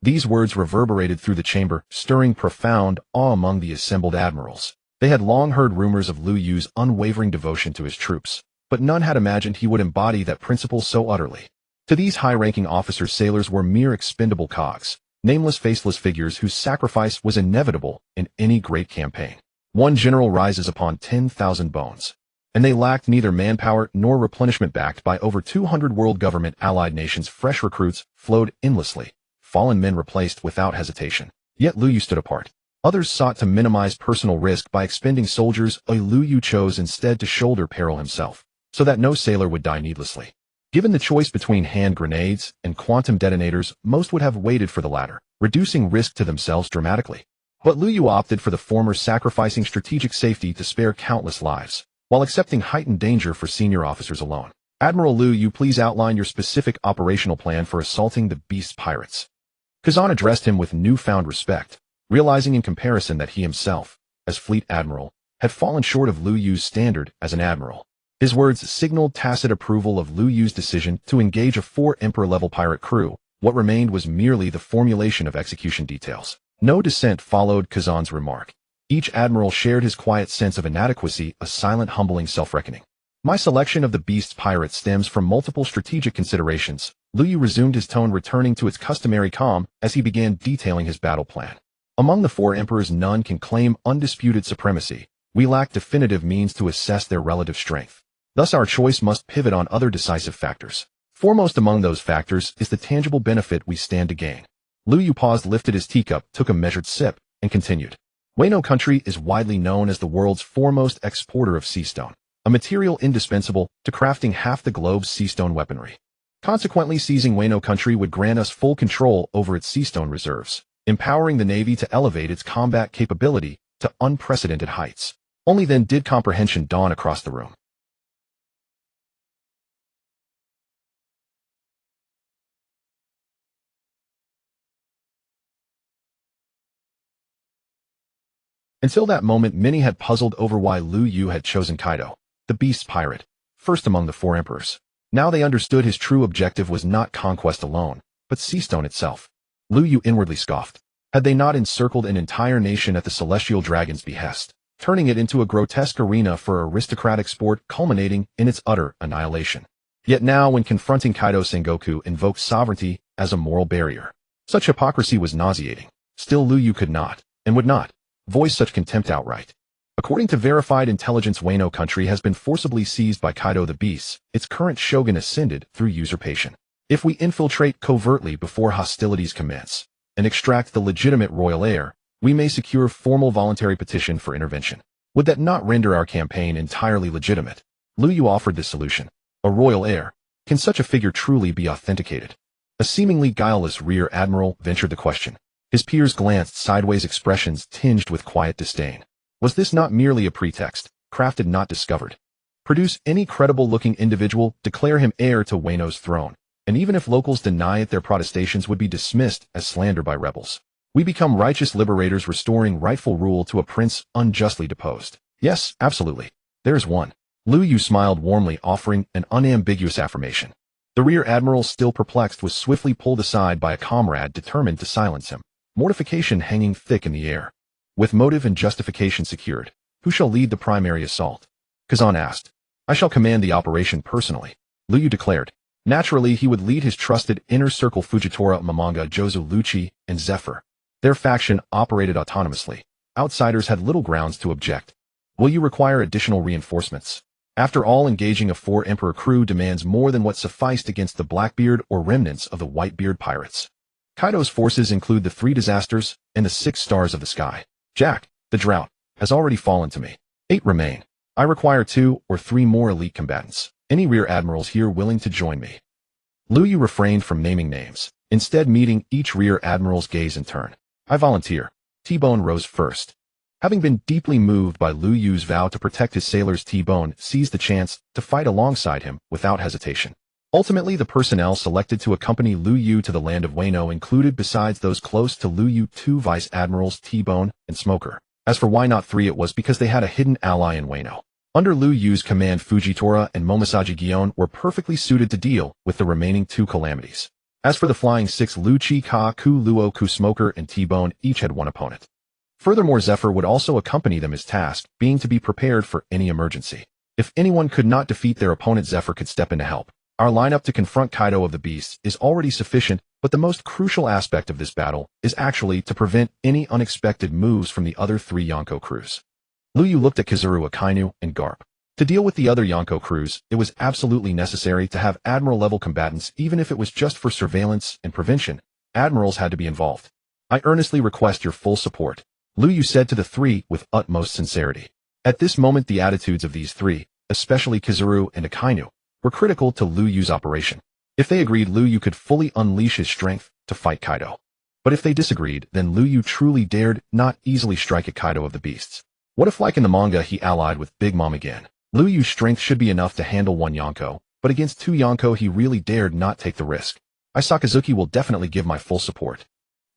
These words reverberated through the chamber, stirring profound awe among the assembled admirals. They had long heard rumors of Liu Yu's unwavering devotion to his troops, but none had imagined he would embody that principle so utterly. To these high-ranking officers, sailors were mere expendable cogs, nameless, faceless figures whose sacrifice was inevitable in any great campaign. One general rises upon 10,000 bones, and they lacked neither manpower nor replenishment. Backed by over 200 world government allied nations, fresh recruits flowed endlessly, fallen men replaced without hesitation. Yet Liu Yu stood apart. Others sought to minimize personal risk by expending soldiers. Liu Yu chose instead to shoulder peril himself, so that no sailor would die needlessly. Given the choice between hand grenades and quantum detonators, most would have waited for the latter, reducing risk to themselves dramatically. But Liu Yu opted for the former, sacrificing strategic safety to spare countless lives, while accepting heightened danger for senior officers alone. Admiral Liu Yu, please outline your specific operational plan for assaulting the Beast Pirates. Kazan addressed him with newfound respect, realizing in comparison that he himself, as fleet admiral, had fallen short of Liu Yu's standard as an admiral. His words signaled tacit approval of Liu Yu's decision to engage a 4 Emperor-level pirate crew. What remained was merely the formulation of execution details. No dissent followed Kazan's remark. Each admiral shared his quiet sense of inadequacy, a silent, humbling self-reckoning. My selection of the Beast Pirates stems from multiple strategic considerations. Liu Yu resumed his tone, returning to its customary calm as he began detailing his battle plan. Among the 4 emperors, none can claim undisputed supremacy. We lack definitive means to assess their relative strength. Thus, our choice must pivot on other decisive factors. Foremost among those factors is the tangible benefit we stand to gain. Liu Yu paused, lifted his teacup, took a measured sip, and continued. Wano country is widely known as the world's foremost exporter of seastone, a material indispensable to crafting half the globe's seastone weaponry. Consequently, seizing Wano country would grant us full control over its seastone reserves, empowering the Navy to elevate its combat capability to unprecedented heights. Only then did comprehension dawn across the room. Until that moment, many had puzzled over why Lu Yu had chosen Kaido, the beast pirate, first among the four emperors. Now they understood his true objective was not conquest alone, but Seastone itself. Lu Yu inwardly scoffed. Had they not encircled an entire nation at the celestial dragon's behest, turning it into a grotesque arena for aristocratic sport culminating in its utter annihilation? Yet now, when confronting Kaido, Sengoku invoked sovereignty as a moral barrier. Such hypocrisy was nauseating. Still, Lu Yu could not, and would not, voice such contempt outright. According to verified intelligence, Wano country has been forcibly seized by Kaido the Beast. Its current shogun ascended through usurpation. If we infiltrate covertly before hostilities commence and extract the legitimate royal heir, we may secure formal voluntary petition for intervention. Would that not render our campaign entirely legitimate? Lu Yu offered this solution. A royal heir. Can such a figure truly be authenticated? A seemingly guileless rear admiral ventured the question. His peers glanced sideways, expressions tinged with quiet disdain. Was this not merely a pretext, crafted not discovered? Produce any credible-looking individual, declare him heir to Wano's throne, and even if locals deny it, their protestations would be dismissed as slander by rebels. We become righteous liberators, restoring rightful rule to a prince unjustly deposed. Yes, absolutely. There's one. Lu Yu smiled warmly, offering an unambiguous affirmation. The rear admiral, still perplexed, was swiftly pulled aside by a comrade determined to silence him. Mortification hanging thick in the air. With motive and justification secured, who shall lead the primary assault? Kazan asked. I shall command the operation personally, Lu Yu declared. Naturally, he would lead his trusted inner circle Fujitora, Momonga, Jozu, Lucci, and Zephyr. Their faction operated autonomously. Outsiders had little grounds to object. Will you require additional reinforcements? After all, engaging a four-emperor crew demands more than what sufficed against the Blackbeard or remnants of the Whitebeard pirates. Kaido's forces include the 3 disasters and the 6 stars of the sky. Jack, the drought, has already fallen to me. 8 remain. I require 2 or 3 more elite combatants. Any rear admirals here willing to join me? Lu Yu refrained from naming names, instead meeting each rear admiral's gaze in turn. I volunteer. T-Bone rose first. Having been deeply moved by Lu Yu's vow to protect his sailors, T-Bone seized the chance to fight alongside him without hesitation. Ultimately, the personnel selected to accompany Lu Yu to the land of Wano included, besides those close to Lu Yu, 2 vice admirals, T-Bone and Smoker. As for why not 3, it was because they had a hidden ally in Wano. Under Lu Yu's command, Fujitora and Momosaji Gion were perfectly suited to deal with the remaining 2 calamities. As for the flying 6, Lucci, Ka, Ku, Luo, Ku, Smoker, and T-Bone each had 1 opponent. Furthermore, Zephyr would also accompany them, his task being to be prepared for any emergency. If anyone could not defeat their opponent, Zephyr could step in to help. Our lineup to confront Kaido of the Beasts is already sufficient, but the most crucial aspect of this battle is actually to prevent any unexpected moves from the other 3 Yonko crews. Lu Yu looked at Kizaru, Akainu, and Garp. To deal with the other Yonko crews, it was absolutely necessary to have admiral-level combatants, even if it was just for surveillance and prevention. Admirals had to be involved. I earnestly request your full support, Lu Yu said to the 3 with utmost sincerity. At this moment, the attitudes of these 3, especially Kizaru and Akainu, were critical to Lu Yu's operation. If they agreed, Lu Yu could fully unleash his strength to fight Kaido. But if they disagreed, then Lu Yu truly dared not easily strike at Kaido of the Beasts. What if, like in the manga, he allied with Big Mom again? Lu Yu's strength should be enough to handle 1 Yonko, but against 2 Yonko he really dared not take the risk. Sakazuki will definitely give my full support.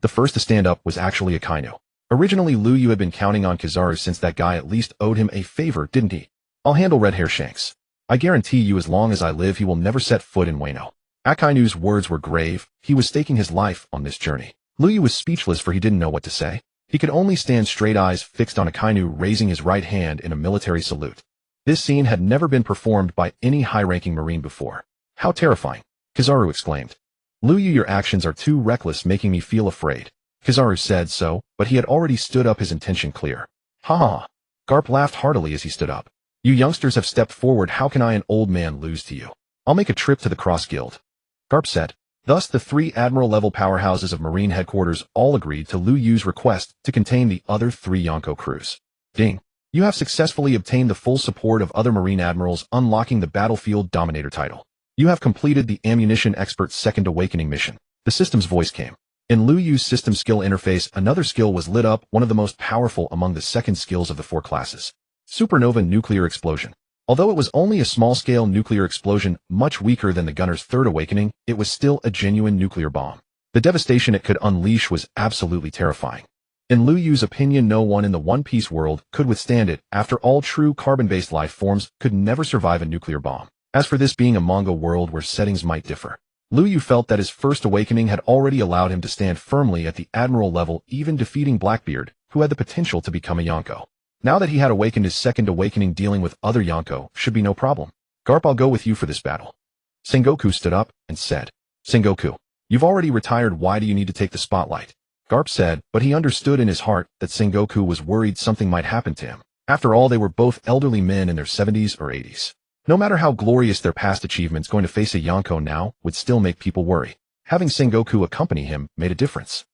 The first to stand up was actually Akainu. Originally, Lu Yu had been counting on Kizaru since that guy at least owed him a favor, didn't he? I'll handle Red Hair Shanks. I guarantee you, as long as I live, he will never set foot in Wano. Akainu's words were grave. He was staking his life on this journey. Lu Yu was speechless, for he didn't know what to say. He could only stand straight, eyes fixed on Akainu, raising his right hand in a military salute. This scene had never been performed by any high-ranking Marine before. How terrifying, Kizaru exclaimed. Lu Yu, your actions are too reckless, making me feel afraid. Kizaru said so, but he had already stood up, his intention clear. Ha ha. Garp laughed heartily as he stood up. You youngsters have stepped forward. How can I, an old man, lose to you? I'll make a trip to the Cross Guild, Garp said. Thus, the 3 admiral-level powerhouses of Marine headquarters all agreed to Lu Yu's request to contain the other 3 Yonko crews. Ding. You have successfully obtained the full support of other Marine admirals, unlocking the Battlefield Dominator title. You have completed the Ammunition Expert's Second Awakening mission. The system's voice came. In Liu Yu's system skill interface, another skill was lit up, one of the most powerful among the second skills of the 4 classes. Supernova nuclear explosion. Although it was only a small-scale nuclear explosion, much weaker than the gunner's third awakening, it was still a genuine nuclear bomb. The devastation it could unleash was absolutely terrifying. In Liu Yu's opinion, no one in the One Piece world could withstand it. After all, true carbon-based life forms could never survive a nuclear bomb. As for this being a manga world where settings might differ, Liu Yu felt that his first awakening had already allowed him to stand firmly at the admiral level, even defeating Blackbeard, who had the potential to become a Yonko. Now that he had awakened his second awakening, dealing with other Yonko should be no problem. Garp, I'll go with you for this battle. Sengoku stood up and said, Sengoku, you've already retired, why do you need to take the spotlight? Garp said, but he understood in his heart that Sengoku was worried something might happen to him. After all, they were both elderly men in their 70s or 80s. No matter how glorious their past achievements, going to face a Yonko now would still make people worry. Having Sengoku accompany him made a difference.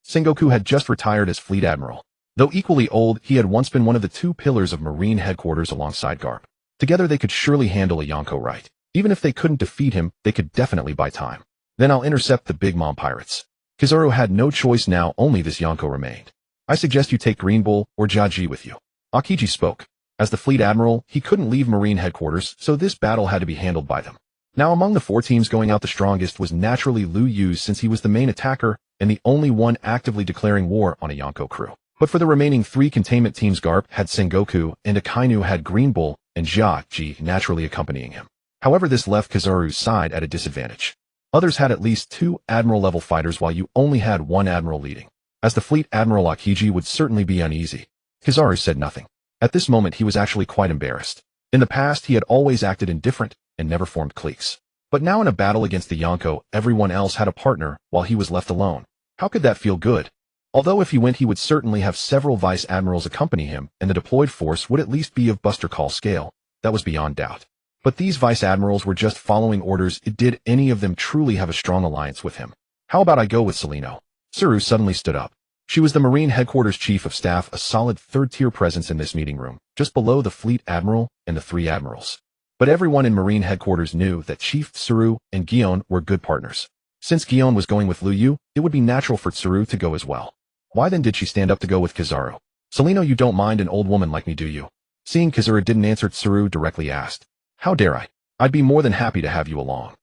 Sengoku had just retired as fleet admiral. Though equally old, he had once been one of the 2 pillars of Marine headquarters alongside Garp. Together they could surely handle a Yonko right. Even if they couldn't defeat him, they could definitely buy time. Then I'll intercept the Big Mom pirates. Kizaru had no choice now, only this Yonko remained. I suggest you take Green Bull or Jaji with you. Akiji spoke. As the fleet admiral, he couldn't leave Marine headquarters, so this battle had to be handled by them. Now among the 4 teams, going out the strongest was naturally Liu Yu, since he was the main attacker and the only one actively declaring war on a Yonko crew. But for the remaining 3 containment teams, Garp had Sengoku and Akainu had Green Bull and Jaji naturally accompanying him. However, this left Kizaru's side at a disadvantage. Others had at least 2 admiral-level fighters while you only had 1 admiral leading. As the fleet admiral, Akiji would certainly be uneasy. Kizaru said nothing. At this moment he was actually quite embarrassed. In the past he had always acted indifferent and never formed cliques. But now in a battle against the Yonko, everyone else had a partner while he was left alone. How could that feel good? Although if he went he would certainly have several vice admirals accompany him, and the deployed force would at least be of Buster Call scale. That was beyond doubt. But these vice admirals were just following orders. Did any of them truly have a strong alliance with him? How about I go with Celino? Tsuru suddenly stood up. She was the Marine headquarters chief of staff, a solid 3rd-tier presence in this meeting room, just below the fleet admiral and the 3 admirals. But everyone in Marine headquarters knew that Chief Tsuru and Gion were good partners. Since Gion was going with Liu Yu, it would be natural for Tsuru to go as well. Why then did she stand up to go with Kizaru? Celino, you don't mind an old woman like me, do you? Seeing Kizaru didn't answer, Tsuru directly asked, how dare I? I'd be more than happy to have you along.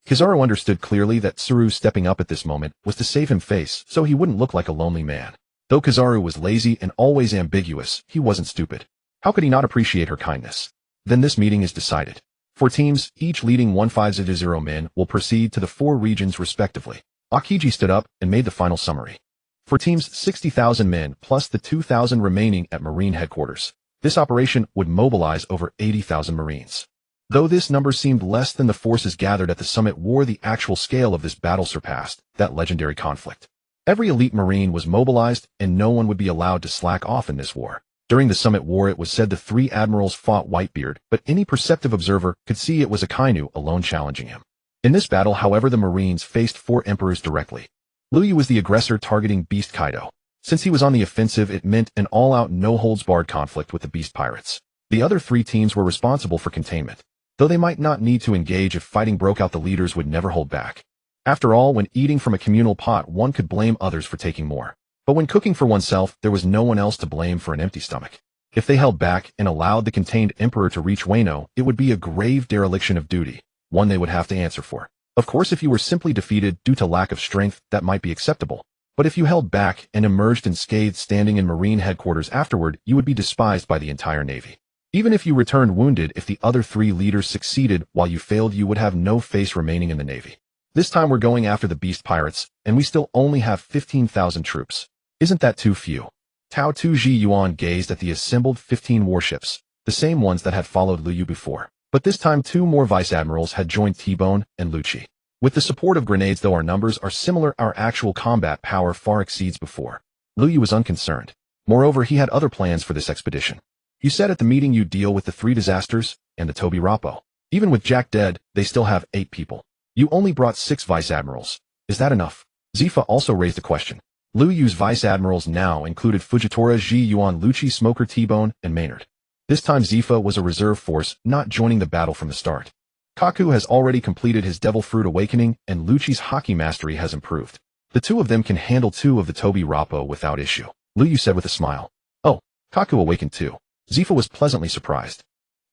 Kizaru understood clearly that Tsuru stepping up at this moment was to save him face so he wouldn't look like a lonely man. Though Kizaru was lazy and always ambiguous, he wasn't stupid. How could he not appreciate her kindness? Then this meeting is decided. 4 teams, each leading 150 men, will proceed to the 4 regions respectively. Akiji stood up and made the final summary. For teams, 60,000 men plus the 2,000 remaining at Marine headquarters. This operation would mobilize over 80,000 Marines. Though this number seemed less than the forces gathered at the summit war, the actual scale of this battle surpassed that legendary conflict. Every elite Marine was mobilized, and no one would be allowed to slack off in this war. During the summit war, it was said the 3 admirals fought Whitebeard, but any perceptive observer could see it was Akainu alone challenging him. In this battle, however, the Marines faced 4 emperors directly. Liu Yu was the aggressor targeting Beast Kaido. Since he was on the offensive, it meant an all-out no-holds-barred conflict with the Beast Pirates. The other 3 teams were responsible for containment. Though they might not need to engage if fighting broke out, the leaders would never hold back. After all, when eating from a communal pot, one could blame others for taking more. But when cooking for oneself, there was no one else to blame for an empty stomach. If they held back and allowed the contained emperor to reach Wano, it would be a grave dereliction of duty, one they would have to answer for. Of course, if you were simply defeated due to lack of strength, that might be acceptable. But if you held back and emerged unscathed standing in Marine headquarters afterward, you would be despised by the entire Navy. Even if you returned wounded, if the other 3 leaders succeeded while you failed, you would have no face remaining in the Navy. This time we're going after the Beast Pirates, and we still only have 15,000 troops. Isn't that too few? Tao Tu Ji Yuan gazed at the assembled 15 warships, the same ones that had followed Liu Yu before. But this time 2 more vice admirals had joined T-Bone and Lucci. With the support of grenades, though our numbers are similar, our actual combat power far exceeds before. Liu Yu was unconcerned. Moreover, he had other plans for this expedition. You said at the meeting you'd deal with the 3 disasters and the Toby Rappo. Even with Jack dead, they still have 8 people. You only brought 6 vice admirals. Is that enough? Zifa also raised a question. Liu Yu's vice admirals now included Fujitora, Ji Yuan, Lucci, Smoker, T-Bone, and Maynard. This time Zifa was a reserve force, not joining the battle from the start. Kaku has already completed his Devil Fruit Awakening, and Lucci's hockey mastery has improved. The two of them can handle two of the Toby Rappo without issue, Lu Yu said with a smile. Oh, Kaku awakened too. Zifa was pleasantly surprised.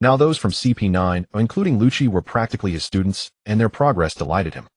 Now those from CP9, including Lucci, were practically his students, and their progress delighted him.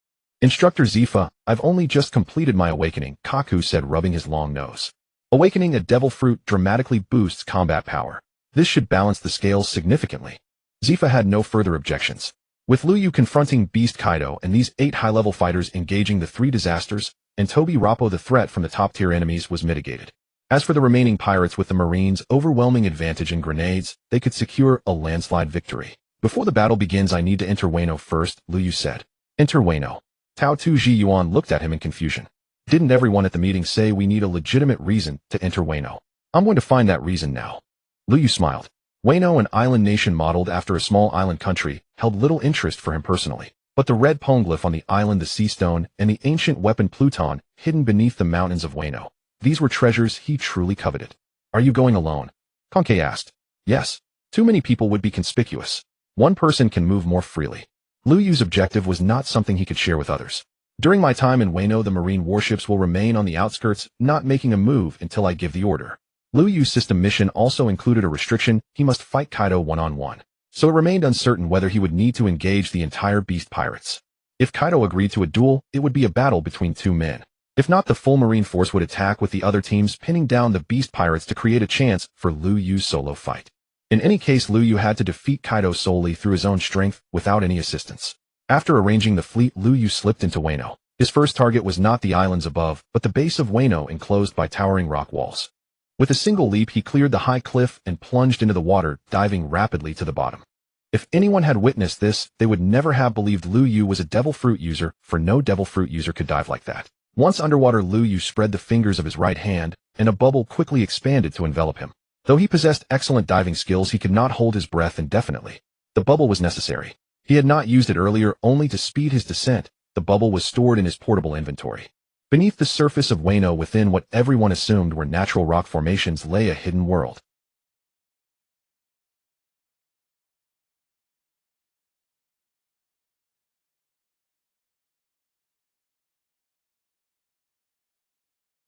Instructor Zifa, I've only just completed my awakening, Kaku said, rubbing his long nose. Awakening a devil fruit dramatically boosts combat power. This should balance the scales significantly. Zifa had no further objections. With Lu Yu confronting Beast Kaido and these 8 high-level fighters engaging the 3 disasters, and Toby Rappo, the threat from the top-tier enemies was mitigated. As for the remaining pirates, with the Marines' overwhelming advantage in grenades, they could secure a landslide victory. Before the battle begins, I need to enter Wano first, Lu Yu said. Enter Wano. Tao Tu Ji Yuan looked at him in confusion. Didn't everyone at the meeting say we need a legitimate reason to enter Wano? I'm going to find that reason now. Lu Yu smiled. Wano, an island nation modeled after a small island country, held little interest for him personally. But the red poneglyph on the island, the sea stone, and the ancient weapon Pluton, hidden beneath the mountains of Wano. These were treasures he truly coveted. Are you going alone? Kankei asked. Yes. Too many people would be conspicuous. One person can move more freely. Lu Yu's objective was not something he could share with others. During my time in Wano, the marine warships will remain on the outskirts, not making a move until I give the order. Lu Yu's system mission also included a restriction: he must fight Kaido one-on-one. So it remained uncertain whether he would need to engage the entire Beast Pirates. If Kaido agreed to a duel, it would be a battle between 2 men. If not, the full marine force would attack with the other teams, pinning down the Beast Pirates to create a chance for Lu Yu's solo fight. In any case, Lu Yu had to defeat Kaido solely through his own strength, without any assistance. After arranging the fleet, Lu Yu slipped into Wano. His first target was not the islands above, but the base of Wano, enclosed by towering rock walls. With a single leap, he cleared the high cliff and plunged into the water, diving rapidly to the bottom. If anyone had witnessed this, they would never have believed Lu Yu was a devil fruit user, for no devil fruit user could dive like that. Once underwater, Lu Yu spread the fingers of his right hand, and a bubble quickly expanded to envelop him. Though he possessed excellent diving skills, he could not hold his breath indefinitely. The bubble was necessary. He had not used it earlier, only to speed his descent. The bubble was stored in his portable inventory. Beneath the surface of Wano, within what everyone assumed were natural rock formations, lay a hidden world.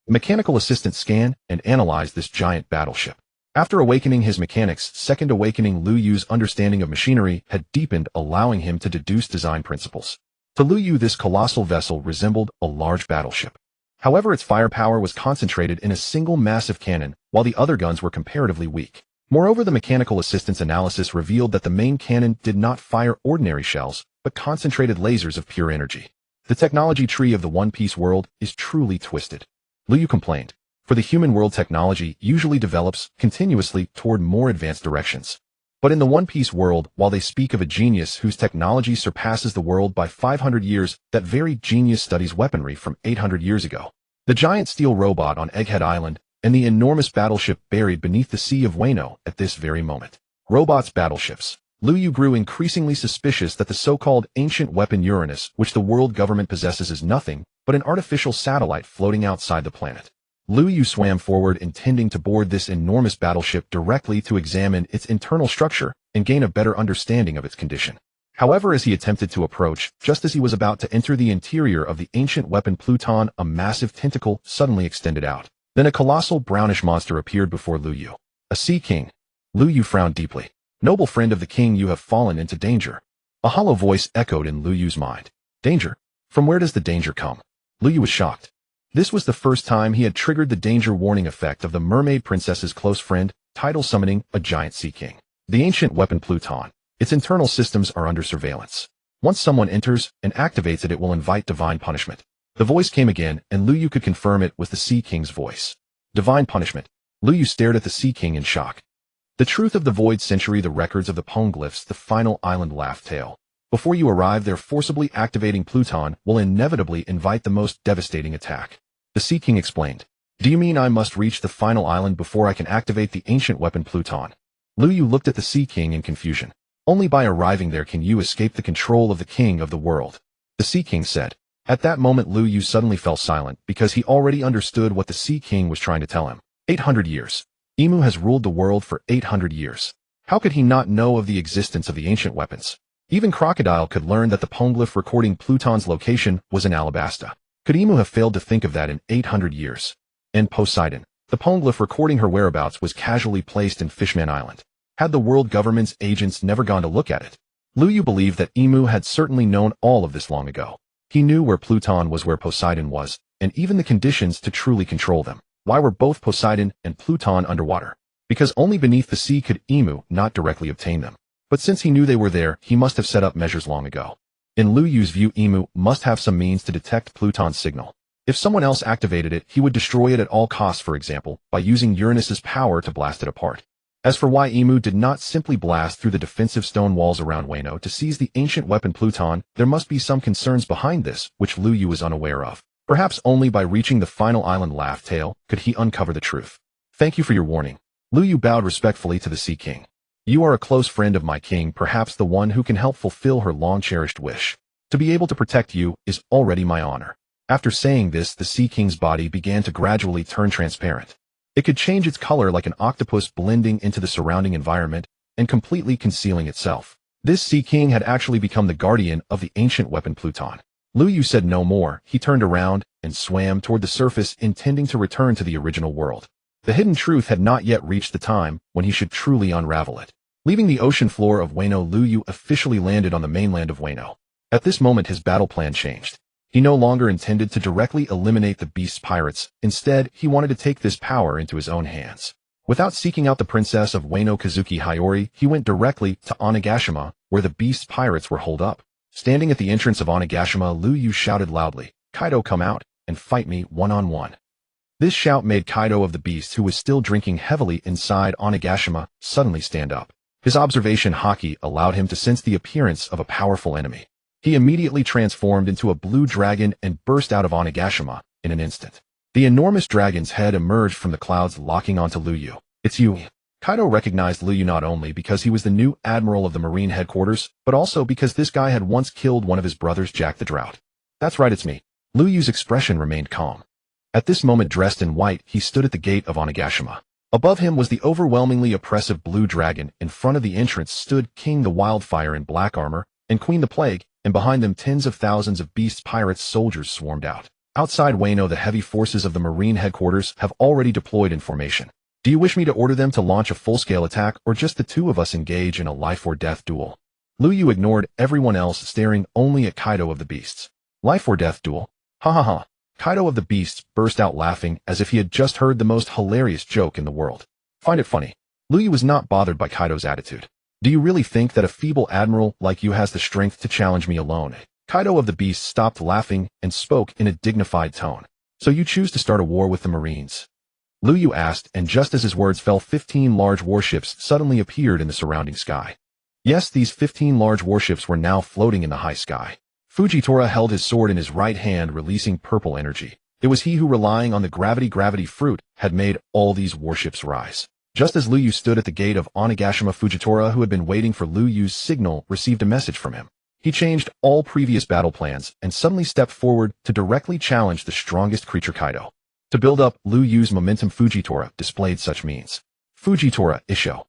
The mechanical assistant scanned and analyzed this giant battleship. After awakening his mechanics, second awakening, Lu Yu's understanding of machinery had deepened, allowing him to deduce design principles. To Lu Yu, this colossal vessel resembled a large battleship. However, its firepower was concentrated in a single massive cannon, while the other guns were comparatively weak. Moreover, the mechanical assistant's analysis revealed that the main cannon did not fire ordinary shells, but concentrated lasers of pure energy. The technology tree of the One Piece world is truly twisted. Lu Yu complained. For the human world, technology usually develops continuously toward more advanced directions. But in the One Piece world, while they speak of a genius whose technology surpasses the world by 500 years, that very genius studies weaponry from 800 years ago. The giant steel robot on Egghead Island, and the enormous battleship buried beneath the sea of Wano at this very moment. Robots, battleships. Lu Yu grew increasingly suspicious that the so-called ancient weapon Uranus, which the world government possesses, is nothing but an artificial satellite floating outside the planet. Lu Yu swam forward, intending to board this enormous battleship directly to examine its internal structure and gain a better understanding of its condition. However, as he attempted to approach, just as he was about to enter the interior of the ancient weapon Pluton, a massive tentacle suddenly extended out. Then a colossal brownish monster appeared before Lu Yu. A sea king. Lu Yu frowned deeply. Noble friend of the king, you have fallen into danger. A hollow voice echoed in Lu Yu's mind. Danger? From where does the danger come? Lu Yu was shocked. This was the first time he had triggered the danger warning effect of the mermaid princess's close friend, title summoning a giant sea king. The ancient weapon Pluton. Its internal systems are under surveillance. Once someone enters and activates it, it will invite divine punishment. The voice came again, and Lu Yu could confirm it was the Sea King's voice. Divine punishment. Lu Yu stared at the Sea King in shock. The truth of the Void Century, the records of the poneglyphs, the final island laugh tale. Before you arrive there, forcibly activating Pluton will inevitably invite the most devastating attack. The Sea King explained. Do you mean I must reach the final island before I can activate the ancient weapon Pluton? Lu Yu looked at the Sea King in confusion. Only by arriving there can you escape the control of the king of the world. The Sea King said. At that moment, Lu Yu suddenly fell silent because he already understood what the Sea King was trying to tell him. 800 years. Imu has ruled the world for 800 years. How could he not know of the existence of the ancient weapons? Even Crocodile could learn that the poneglyph recording Pluton's location was in Alabasta. Could Emu have failed to think of that in 800 years? And Poseidon, the poneglyph recording her whereabouts was casually placed in Fishman Island. Had the world government's agents never gone to look at it? Lu Yu believed that Emu had certainly known all of this long ago. He knew where Pluton was where Poseidon was, and even the conditions to truly control them. Why were both Poseidon and Pluton underwater? Because only beneath the sea could Emu not directly obtain them. But since he knew they were there, he must have set up measures long ago. In Lu Yu's view, Emu must have some means to detect Pluton's signal. If someone else activated it, he would destroy it at all costs, for example, by using Uranus's power to blast it apart. As for why Emu did not simply blast through the defensive stone walls around Wano to seize the ancient weapon Pluton, there must be some concerns behind this, which Lu Yu was unaware of. Perhaps only by reaching the final island Laugh Tale could he uncover the truth. Thank you for your warning. Lu Yu bowed respectfully to the Sea King. You are a close friend of my king, perhaps the one who can help fulfill her long-cherished wish. To be able to protect you is already my honor. After saying this, the Sea King's body began to gradually turn transparent. It could change its color like an octopus, blending into the surrounding environment and completely concealing itself. This Sea King had actually become the guardian of the ancient weapon Pluton. Lu Yu said no more. He turned around and swam toward the surface, intending to return to the original world. The hidden truth had not yet reached the time when he should truly unravel it. Leaving the ocean floor of Wano, Lu Yu officially landed on the mainland of Wano. At this moment, his battle plan changed. He no longer intended to directly eliminate the beast's pirates. Instead, he wanted to take this power into his own hands. Without seeking out the princess of Wano, Kazuki Hiyori, he went directly to Onigashima, where the beast's pirates were holed up. Standing at the entrance of Onigashima, Lu Yu shouted loudly, "Kaido, come out and fight me one-on-one." This shout made Kaido of the beast, who was still drinking heavily inside Onigashima, suddenly stand up. His observation haki allowed him to sense the appearance of a powerful enemy. He immediately transformed into a blue dragon and burst out of Onigashima in an instant. The enormous dragon's head emerged from the clouds, locking onto Lu Yu. "It's you." Kaido recognized Lu Yu not only because he was the new admiral of the Marine headquarters, but also because this guy had once killed one of his brothers, Jack the Drought. "That's right, it's me." Lu Yu's expression remained calm. At this moment, dressed in white, he stood at the gate of Onigashima. Above him was the overwhelmingly oppressive blue dragon. In front of the entrance stood King the Wildfire in black armor and Queen the Plague, and behind them tens of thousands of beast pirates soldiers swarmed out. Outside Wano, the heavy forces of the Marine headquarters have already deployed in formation. "Do you wish me to order them to launch a full-scale attack, or just the two of us engage in a life-or-death duel?" Lu Yu ignored everyone else, staring only at Kaido of the Beasts. "Life-or-death duel? Ha ha ha." Kaido of the Beasts burst out laughing as if he had just heard the most hilarious joke in the world. "Find it funny." Lu Yu was not bothered by Kaido's attitude. "Do you really think that a feeble admiral like you has the strength to challenge me alone?" Kaido of the Beast stopped laughing and spoke in a dignified tone. "So you choose to start a war with the Marines?" Lu Yu asked, and just as his words fell, 15 large warships suddenly appeared in the surrounding sky. Yes, these 15 large warships were now floating in the high sky. Fujitora held his sword in his right hand, releasing purple energy. It was he who, relying on the gravity fruit, had made all these warships rise. Just as Lu Yu stood at the gate of Onigashima, Fujitora, who had been waiting for Lu Yu's signal, received a message from him. He changed all previous battle plans and suddenly stepped forward to directly challenge the strongest creature, Kaido. To build up Lu Yu's momentum, Fujitora displayed such means. "Fujitora, Isho."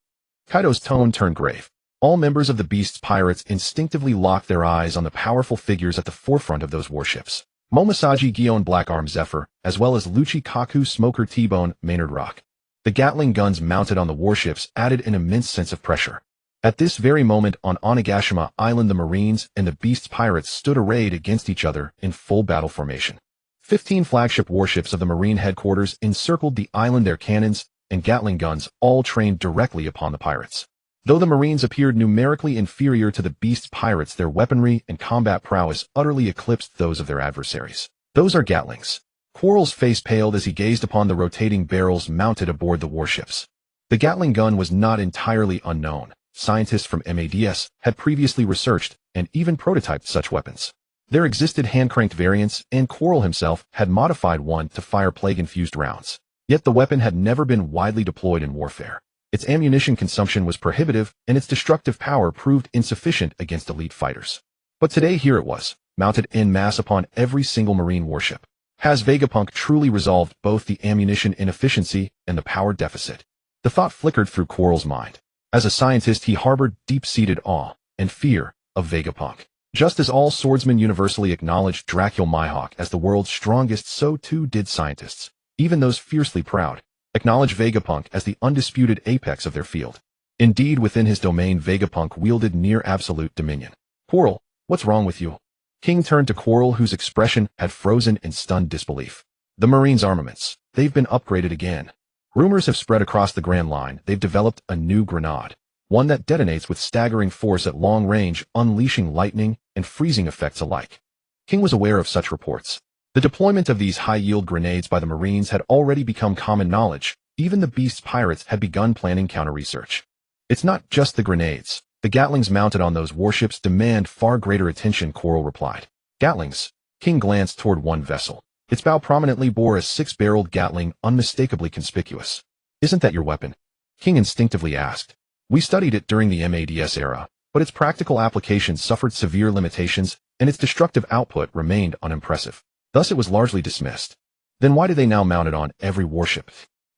Kaido's tone turned grave. All members of the Beast's pirates instinctively locked their eyes on the powerful figures at the forefront of those warships. Momosaji Gion Blackarm Zephyr, as well as Lucci Kaku Smoker T-Bone Maynard Rock. The Gatling guns mounted on the warships added an immense sense of pressure. At this very moment on Onigashima Island, the Marines and the Beast's pirates stood arrayed against each other in full battle formation. 15 flagship warships of the Marine headquarters encircled the island, their cannons and Gatling guns all trained directly upon the pirates. Though the Marines appeared numerically inferior to the Beast's pirates, their weaponry and combat prowess utterly eclipsed those of their adversaries. "Those are Gatlings." Quarrel's face paled as he gazed upon the rotating barrels mounted aboard the warships. The Gatling gun was not entirely unknown. Scientists from MADS had previously researched and even prototyped such weapons. There existed hand-cranked variants, and Quarrel himself had modified one to fire plague-infused rounds. Yet the weapon had never been widely deployed in warfare. Its ammunition consumption was prohibitive, and its destructive power proved insufficient against elite fighters. But today here it was, mounted en masse upon every single Marine warship. Has Vegapunk truly resolved both the ammunition inefficiency and the power deficit? The thought flickered through Quarrel's mind. As a scientist, he harbored deep-seated awe and fear of Vegapunk. Just as all swordsmen universally acknowledged Dracul Mihawk as the world's strongest, so too did scientists, even those fiercely proud, acknowledge Vegapunk as the undisputed apex of their field. Indeed, within his domain, Vegapunk wielded near absolute dominion. Quarrel, what's wrong with you? King turned to Quarrel, whose expression had frozen in stunned disbelief. The Marines' armaments, they've been upgraded again. Rumors have spread across the Grand Line they've developed a new grenade, one that detonates with staggering force at long range, unleashing lightning and freezing effects alike. King was aware of such reports. The deployment of these high-yield grenades by the Marines had already become common knowledge. Even the Beast's pirates had begun planning counter-research. It's not just the grenades. The Gatlings mounted on those warships demand far greater attention, Quarrel replied. Gatlings? King glanced toward one vessel. Its bow prominently bore a 6-barreled Gatling, unmistakably conspicuous. Isn't that your weapon? King instinctively asked. We studied it during the MADS era, but its practical application suffered severe limitations, and its destructive output remained unimpressive. Thus it was largely dismissed. Then why do they now mount it on every warship?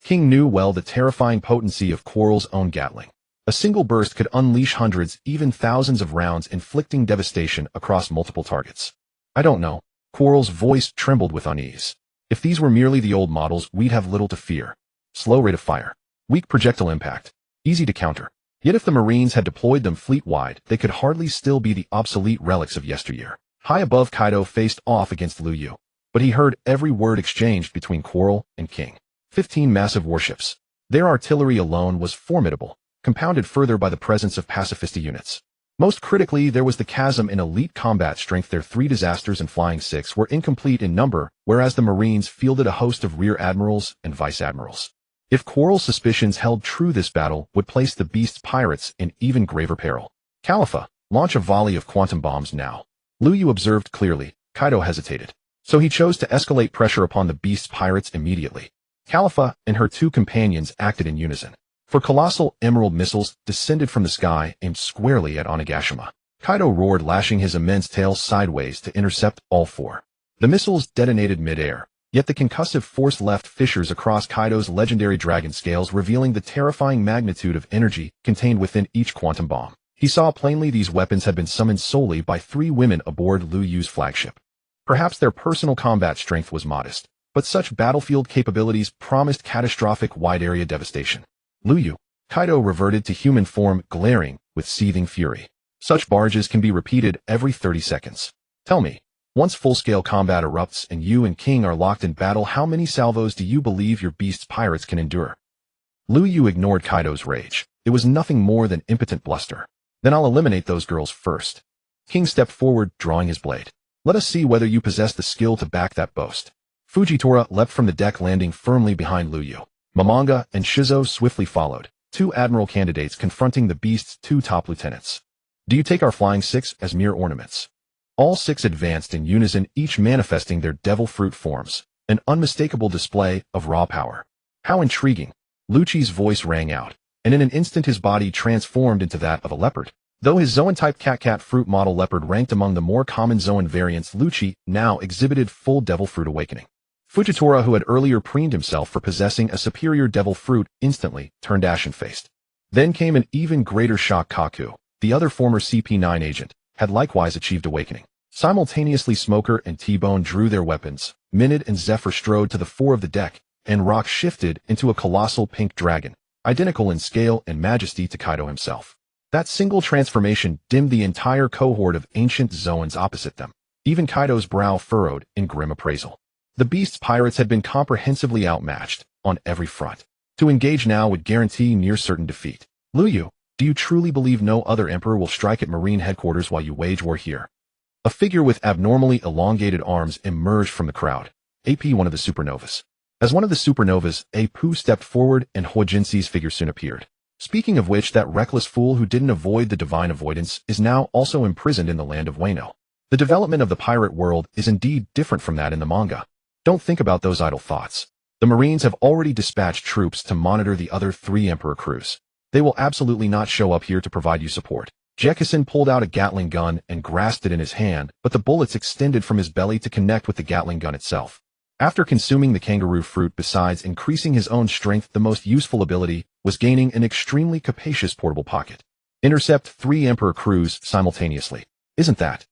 King knew well the terrifying potency of Quarrel's own Gatling. A single burst could unleash hundreds, even thousands of rounds, inflicting devastation across multiple targets. I don't know. Quarrel's voice trembled with unease. If these were merely the old models, we'd have little to fear. Slow rate of fire. Weak projectile impact. Easy to counter. Yet if the Marines had deployed them fleet-wide, they could hardly still be the obsolete relics of yesteryear. High above, Kaido faced off against Liu Yu, but he heard every word exchanged between Quarrel and King. 15 massive warships. Their artillery alone was formidable, compounded further by the presence of pacifista units. Most critically, there was the chasm in elite combat strength. Their 3 disasters and Flying 6 were incomplete in number, whereas the Marines fielded a host of rear admirals and vice admirals. If Quarrel's suspicions held true, this battle would place the Beast's pirates in even graver peril. Khalifa, launch a volley of quantum bombs now. Liu Yu observed clearly. Kaido hesitated. So he chose to escalate pressure upon the Beast's pirates immediately. Khalifa and her 2 companions acted in unison. For colossal emerald missiles descended from the sky, aimed squarely at Onigashima. Kaido roared, lashing his immense tail sideways to intercept all 4. The missiles detonated mid-air, yet the concussive force left fissures across Kaido's legendary dragon scales, revealing the terrifying magnitude of energy contained within each quantum bomb. He saw plainly these weapons had been summoned solely by 3 women aboard Liu Yu's flagship. Perhaps their personal combat strength was modest, but such battlefield capabilities promised catastrophic wide-area devastation. Liu Yu. Kaido reverted to human form, glaring with seething fury. Such barges can be repeated every 30 seconds. Tell me, once full-scale combat erupts and you and King are locked in battle, how many salvos do you believe your Beast's pirates can endure? Liu Yu ignored Kaido's rage. It was nothing more than impotent bluster. Then I'll eliminate those girls first. King stepped forward, drawing his blade. Let us see whether you possess the skill to back that boast. Fujitora leapt from the deck, landing firmly behind Liu Yu. Momonga and Shizo swiftly followed, 2 admiral candidates confronting the Beast's 2 top lieutenants. Do you take our Flying 6 as mere ornaments? All 6 advanced in unison, each manifesting their devil fruit forms, an unmistakable display of raw power. How intriguing! Lucci's voice rang out, and in an instant his body transformed into that of a leopard. Though his Zoan-type cat fruit model leopard ranked among the more common Zoan variants, Lucci now exhibited full devil fruit awakening. Fujitora, who had earlier preened himself for possessing a superior devil fruit, instantly turned ashen-faced. Then came an even greater shock. Kaku, the other former CP9 agent, had likewise achieved awakening. Simultaneously, Smoker and T-Bone drew their weapons. Minid and Zephyr strode to the fore of the deck, and Rock shifted into a colossal pink dragon, identical in scale and majesty to Kaido himself. That single transformation dimmed the entire cohort of ancient Zoans opposite them. Even Kaido's brow furrowed in grim appraisal. The Beast's pirates had been comprehensively outmatched on every front. To engage now would guarantee near certain defeat. Liu Yu, do you truly believe no other emperor will strike at Marine headquarters while you wage war here? A figure with abnormally elongated arms emerged from the crowd. AP, one of the supernovas. As one of the supernovas, Apu stepped forward and Hojinsi's figure soon appeared. Speaking of which, that reckless fool who didn't avoid the divine avoidance is now also imprisoned in the land of Wano. The development of the pirate world is indeed different from that in the manga. Don't think about those idle thoughts. The Marines have already dispatched troops to monitor the other 3 Emperor crews. They will absolutely not show up here to provide you support. Jekison pulled out a Gatling gun and grasped it in his hand, but the bullets extended from his belly to connect with the Gatling gun itself. After consuming the kangaroo fruit, besides increasing his own strength, the most useful ability was gaining an extremely capacious portable pocket. Intercept 3 Emperor crews simultaneously. Isn't that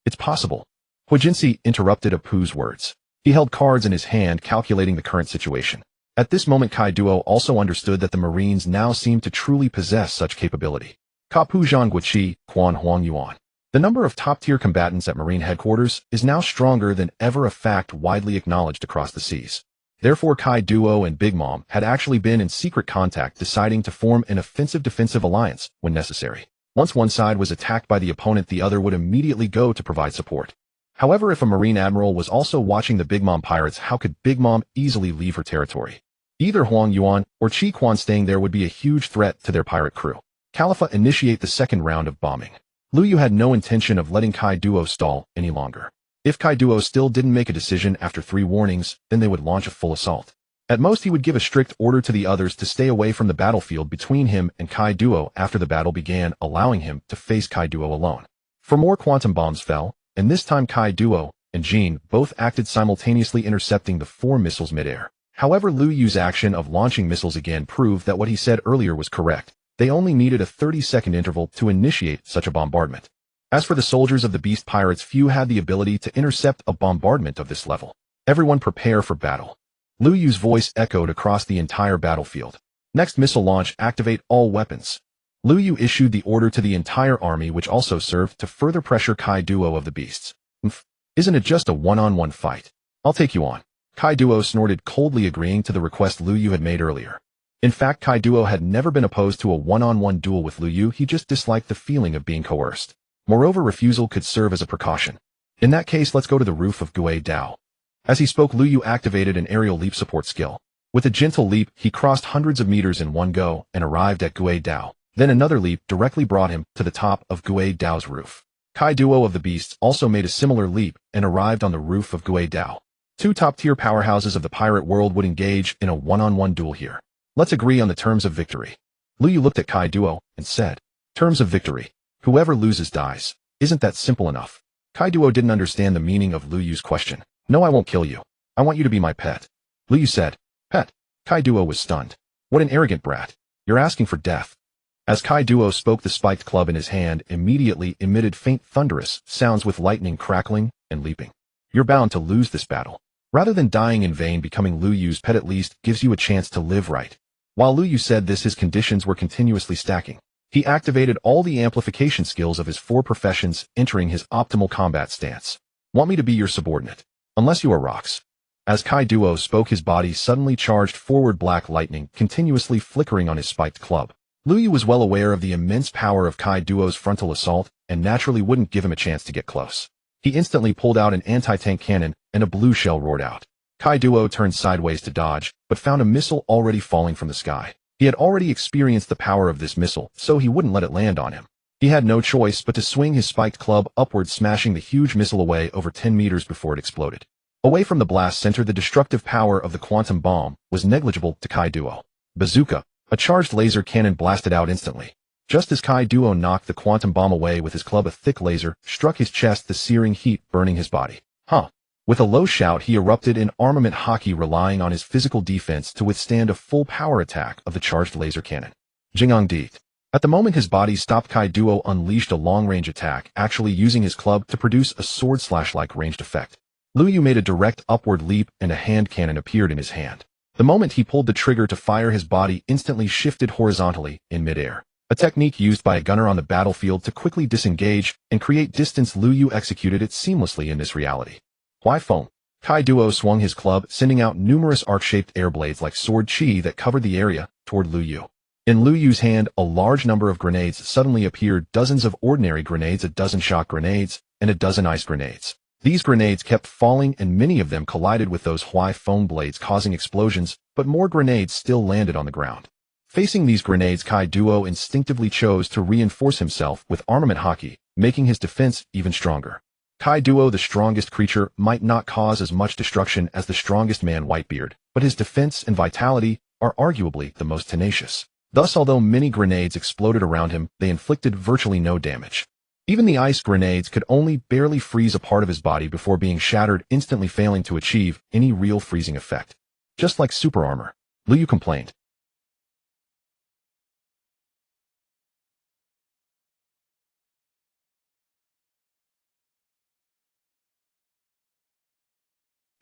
It's possible. Huijinsi interrupted Apu's words. He held cards in his hand, calculating the current situation. At this moment, Kai Duo also understood that the Marines now seemed to truly possess such capability. Kapu Zhangguiqi, Quan Huang Yuan. The number of top-tier combatants at Marine headquarters is now stronger than ever, a fact widely acknowledged across the seas. Therefore, Kai Duo and Big Mom had actually been in secret contact, deciding to form an offensive-defensive alliance when necessary. Once one side was attacked by the opponent, the other would immediately go to provide support. However, if a Marine admiral was also watching the Big Mom pirates, how could Big Mom easily leave her territory? Either Huang Yuan or Chi Quan staying there would be a huge threat to their pirate crew. Khalifa initiate the second round of bombing. Lu Yu had no intention of letting Kai Duo stall any longer. If Kai Duo still didn't make a decision after 3 warnings, then they would launch a full assault. At most, he would give a strict order to the others to stay away from the battlefield between him and Kai Duo after the battle began, allowing him to face Kai Duo alone. 4 more quantum bombs fell, and this time Kai Duo and Jin both acted simultaneously, intercepting the 4 missiles midair. However, Lu Yu's action of launching missiles again proved that what he said earlier was correct. They only needed a 30-second interval to initiate such a bombardment. As for the soldiers of the Beast Pirates, few had the ability to intercept a bombardment of this level. Everyone prepare for battle. Lu Yu's voice echoed across the entire battlefield. Next missile launch, activate all weapons. Lu Yu issued the order to the entire army, which also served to further pressure Kai Duo of the Beasts. Isn't it just a one-on-one fight? I'll take you on. Kai Duo snorted, coldly agreeing to the request Lu Yu had made earlier. In fact, Kai Duo had never been opposed to a one-on-one duel with Lu Yu, he just disliked the feeling of being coerced. Moreover, refusal could serve as a precaution. In that case, let's go to the roof of Gui Dao. As he spoke, Lu Yu activated an aerial leap support skill. With a gentle leap, he crossed hundreds of meters in one go and arrived at Gui Dao. Then another leap directly brought him to the top of Gui Dao's roof. Kai Duo of the Beasts also made a similar leap and arrived on the roof of Gui Dao. 2 top-tier powerhouses of the pirate world would engage in a one-on-one duel here. Let's agree on the terms of victory. Lu Yu looked at Kai Duo and said, terms of victory. Whoever loses dies. Isn't that simple enough? Kai Duo didn't understand the meaning of Lu Yu's question. No, I won't kill you. I want you to be my pet. Lu Yu said, pet. Kai Duo was stunned. What an arrogant brat. You're asking for death. As Kai Duo spoke, the spiked club in his hand immediately emitted faint thunderous sounds with lightning crackling and leaping. You're bound to lose this battle. Rather than dying in vain, becoming Lu Yu's pet at least gives you a chance to live right. While Lu Yu said this, his conditions were continuously stacking. He activated all the amplification skills of his 4 professions, entering his optimal combat stance. Want me to be your subordinate? Unless you are rocks. As Kai Duo spoke, his body suddenly charged forward, black lightning continuously flickering on his spiked club. Lu Yu was well aware of the immense power of Kai Duo's frontal assault and naturally wouldn't give him a chance to get close. He instantly pulled out an anti-tank cannon and a blue shell roared out. Kai Duo turned sideways to dodge, but found a missile already falling from the sky. He had already experienced the power of this missile, so he wouldn't let it land on him. He had no choice but to swing his spiked club upward, smashing the huge missile away over 10 meters before it exploded. Away from the blast center, the destructive power of the quantum bomb was negligible to Kai Duo. Bazooka, a charged laser cannon, blasted out instantly. Just as Kai Duo knocked the quantum bomb away with his club, a thick laser struck his chest, the searing heat burning his body. With a low shout, he erupted in armament hockey, relying on his physical defense to withstand a full power attack of the charged laser cannon. Jingang Deet. At the moment his body stopped, Kai Duo unleashed a long-range attack, actually using his club to produce a sword-slash-like ranged effect. Lu Yu made a direct upward leap and a hand cannon appeared in his hand. The moment he pulled the trigger to fire, his body instantly shifted horizontally in midair. A technique used by a gunner on the battlefield to quickly disengage and create distance. Lu Yu executed it seamlessly in this reality. Why foam? Kai Duo swung his club, sending out numerous arc-shaped air blades like sword chi that covered the area toward Lu Yu. In Lu Yu's hand, a large number of grenades suddenly appeared, dozens of ordinary grenades, a dozen shock grenades, and a dozen ice grenades. These grenades kept falling and many of them collided with those Hwai foam blades, causing explosions, but more grenades still landed on the ground. Facing these grenades, Kai Duo instinctively chose to reinforce himself with armament hockey, making his defense even stronger. Kai Duo, the strongest creature, might not cause as much destruction as the strongest man, Whitebeard, but his defense and vitality are arguably the most tenacious. Thus, although many grenades exploded around him, they inflicted virtually no damage. Even the ice grenades could only barely freeze a part of his body before being shattered, instantly failing to achieve any real freezing effect. Just like super armor, Lu Yu complained.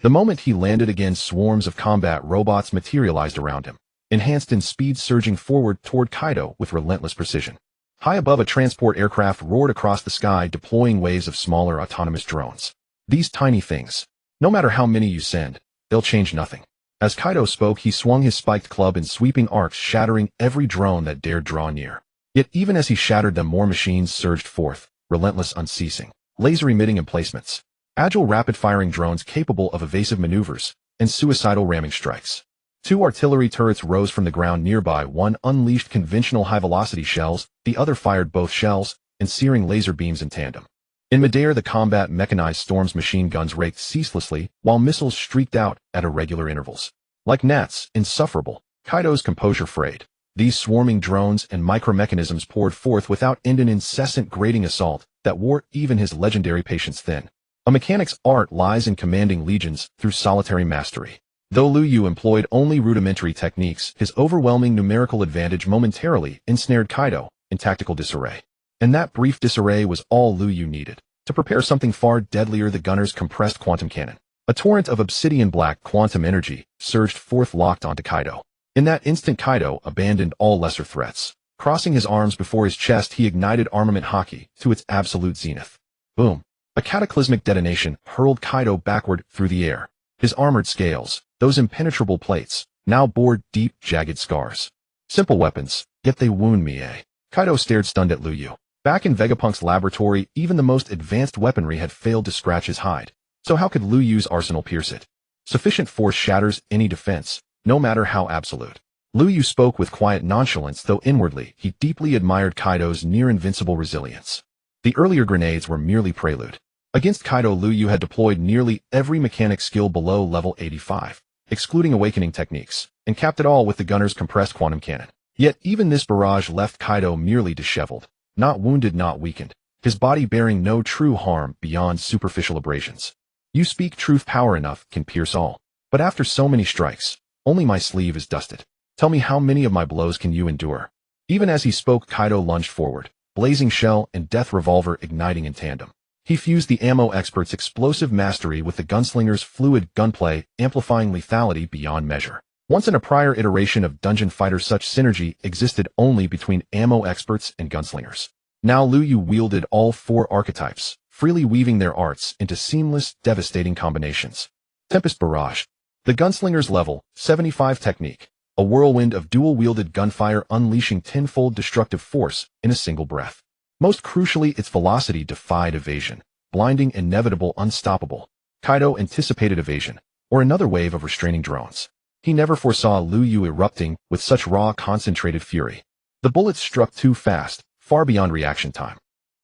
The moment he landed again, swarms of combat robots materialized around him, enhanced in speed, surging forward toward Kaido with relentless precision. High above, a transport aircraft roared across the sky, deploying waves of smaller autonomous drones. These tiny things, no matter how many you send, they'll change nothing. As Kaido spoke, he swung his spiked club in sweeping arcs, shattering every drone that dared draw near. Yet even as he shattered them, more machines surged forth, relentless, unceasing. Laser-emitting emplacements. Agile, rapid-firing drones capable of evasive maneuvers and suicidal ramming strikes. 2 artillery turrets rose from the ground nearby. One unleashed conventional high-velocity shells, the other fired both shells and searing laser beams in tandem. In midair, the combat mechanized storm's machine guns raked ceaselessly, while missiles streaked out at irregular intervals. Like gnats, insufferable, Kaido's composure frayed. These swarming drones and micromechanisms poured forth without end, an incessant grating assault that wore even his legendary patience thin. A mechanic's art lies in commanding legions through solitary mastery. Though Liu Yu employed only rudimentary techniques, his overwhelming numerical advantage momentarily ensnared Kaido in tactical disarray. And that brief disarray was all Liu Yu needed to prepare something far deadlier: the gunner's compressed quantum cannon. A torrent of obsidian-black quantum energy surged forth, locked onto Kaido. In that instant, Kaido abandoned all lesser threats. Crossing his arms before his chest, he ignited armament hockey to its absolute zenith. Boom! A cataclysmic detonation hurled Kaido backward through the air. His armored scales, those impenetrable plates, now bore deep, jagged scars. Simple weapons, yet they wound me, eh? Kaido stared stunned at Liu Yu. Back in Vegapunk's laboratory, even the most advanced weaponry had failed to scratch his hide. So how could Liu Yu's arsenal pierce it? Sufficient force shatters any defense, no matter how absolute. Liu Yu spoke with quiet nonchalance, though inwardly he deeply admired Kaido's near-invincible resilience. The earlier grenades were merely prelude. Against Kaido, Liu Yu had deployed nearly every mechanic skill below level 85, excluding awakening techniques, and capped it all with the gunner's compressed quantum cannon. Yet even this barrage left Kaido merely disheveled, not wounded, not weakened, his body bearing no true harm beyond superficial abrasions. You speak truth, power enough can pierce all. But after so many strikes, only my sleeve is dusted. Tell me, how many of my blows can you endure? Even as he spoke, Kaido lunged forward, blazing shell and death revolver igniting in tandem. He fused the ammo expert's explosive mastery with the gunslinger's fluid gunplay, amplifying lethality beyond measure. Once in a prior iteration of Dungeon Fighter, such synergy existed only between ammo experts and gunslingers. Now Liu Yu wielded all 4 archetypes, freely weaving their arts into seamless, devastating combinations. Tempest Barrage. The gunslinger's level 75 technique, a whirlwind of dual-wielded gunfire unleashing tenfold destructive force in a single breath. Most crucially, its velocity defied evasion, blinding, inevitable, unstoppable. Kaido anticipated evasion, or another wave of restraining drones. He never foresaw Liu Yu erupting with such raw, concentrated fury. The bullets struck too fast, far beyond reaction time.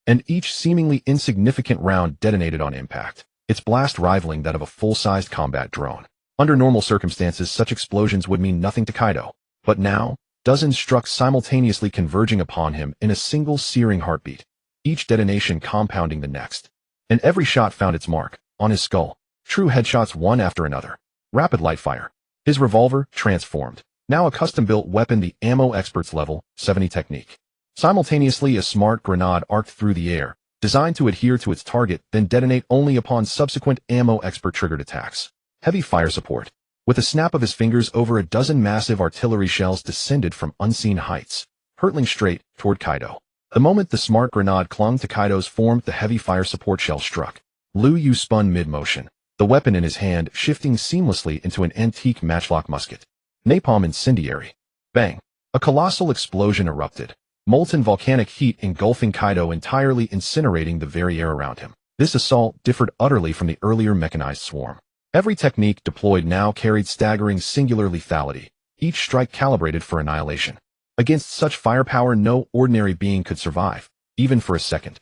And each seemingly insignificant round detonated on impact, its blast rivaling that of a full-sized combat drone. Under normal circumstances, such explosions would mean nothing to Kaido. But now, dozens struck simultaneously, converging upon him in a single searing heartbeat, each detonation compounding the next. And every shot found its mark, on his skull. True headshots, one after another. Rapid light fire. His revolver, transformed, now a custom-built weapon, the ammo expert's level 70 technique. Simultaneously, a smart grenade arced through the air, designed to adhere to its target, then detonate only upon subsequent ammo expert-triggered attacks. Heavy fire support. With a snap of his fingers, over a dozen massive artillery shells descended from unseen heights, hurtling straight toward Kaido. The moment the smart grenade clung to Kaido's form, the heavy fire support shell struck. Liu Yu spun mid-motion, the weapon in his hand shifting seamlessly into an antique matchlock musket. Napalm incendiary. Bang! A colossal explosion erupted, molten volcanic heat engulfing Kaido, entirely incinerating the very air around him. This assault differed utterly from the earlier mechanized swarm. Every technique deployed now carried staggering singular lethality, each strike calibrated for annihilation. Against such firepower, no ordinary being could survive, even for a second.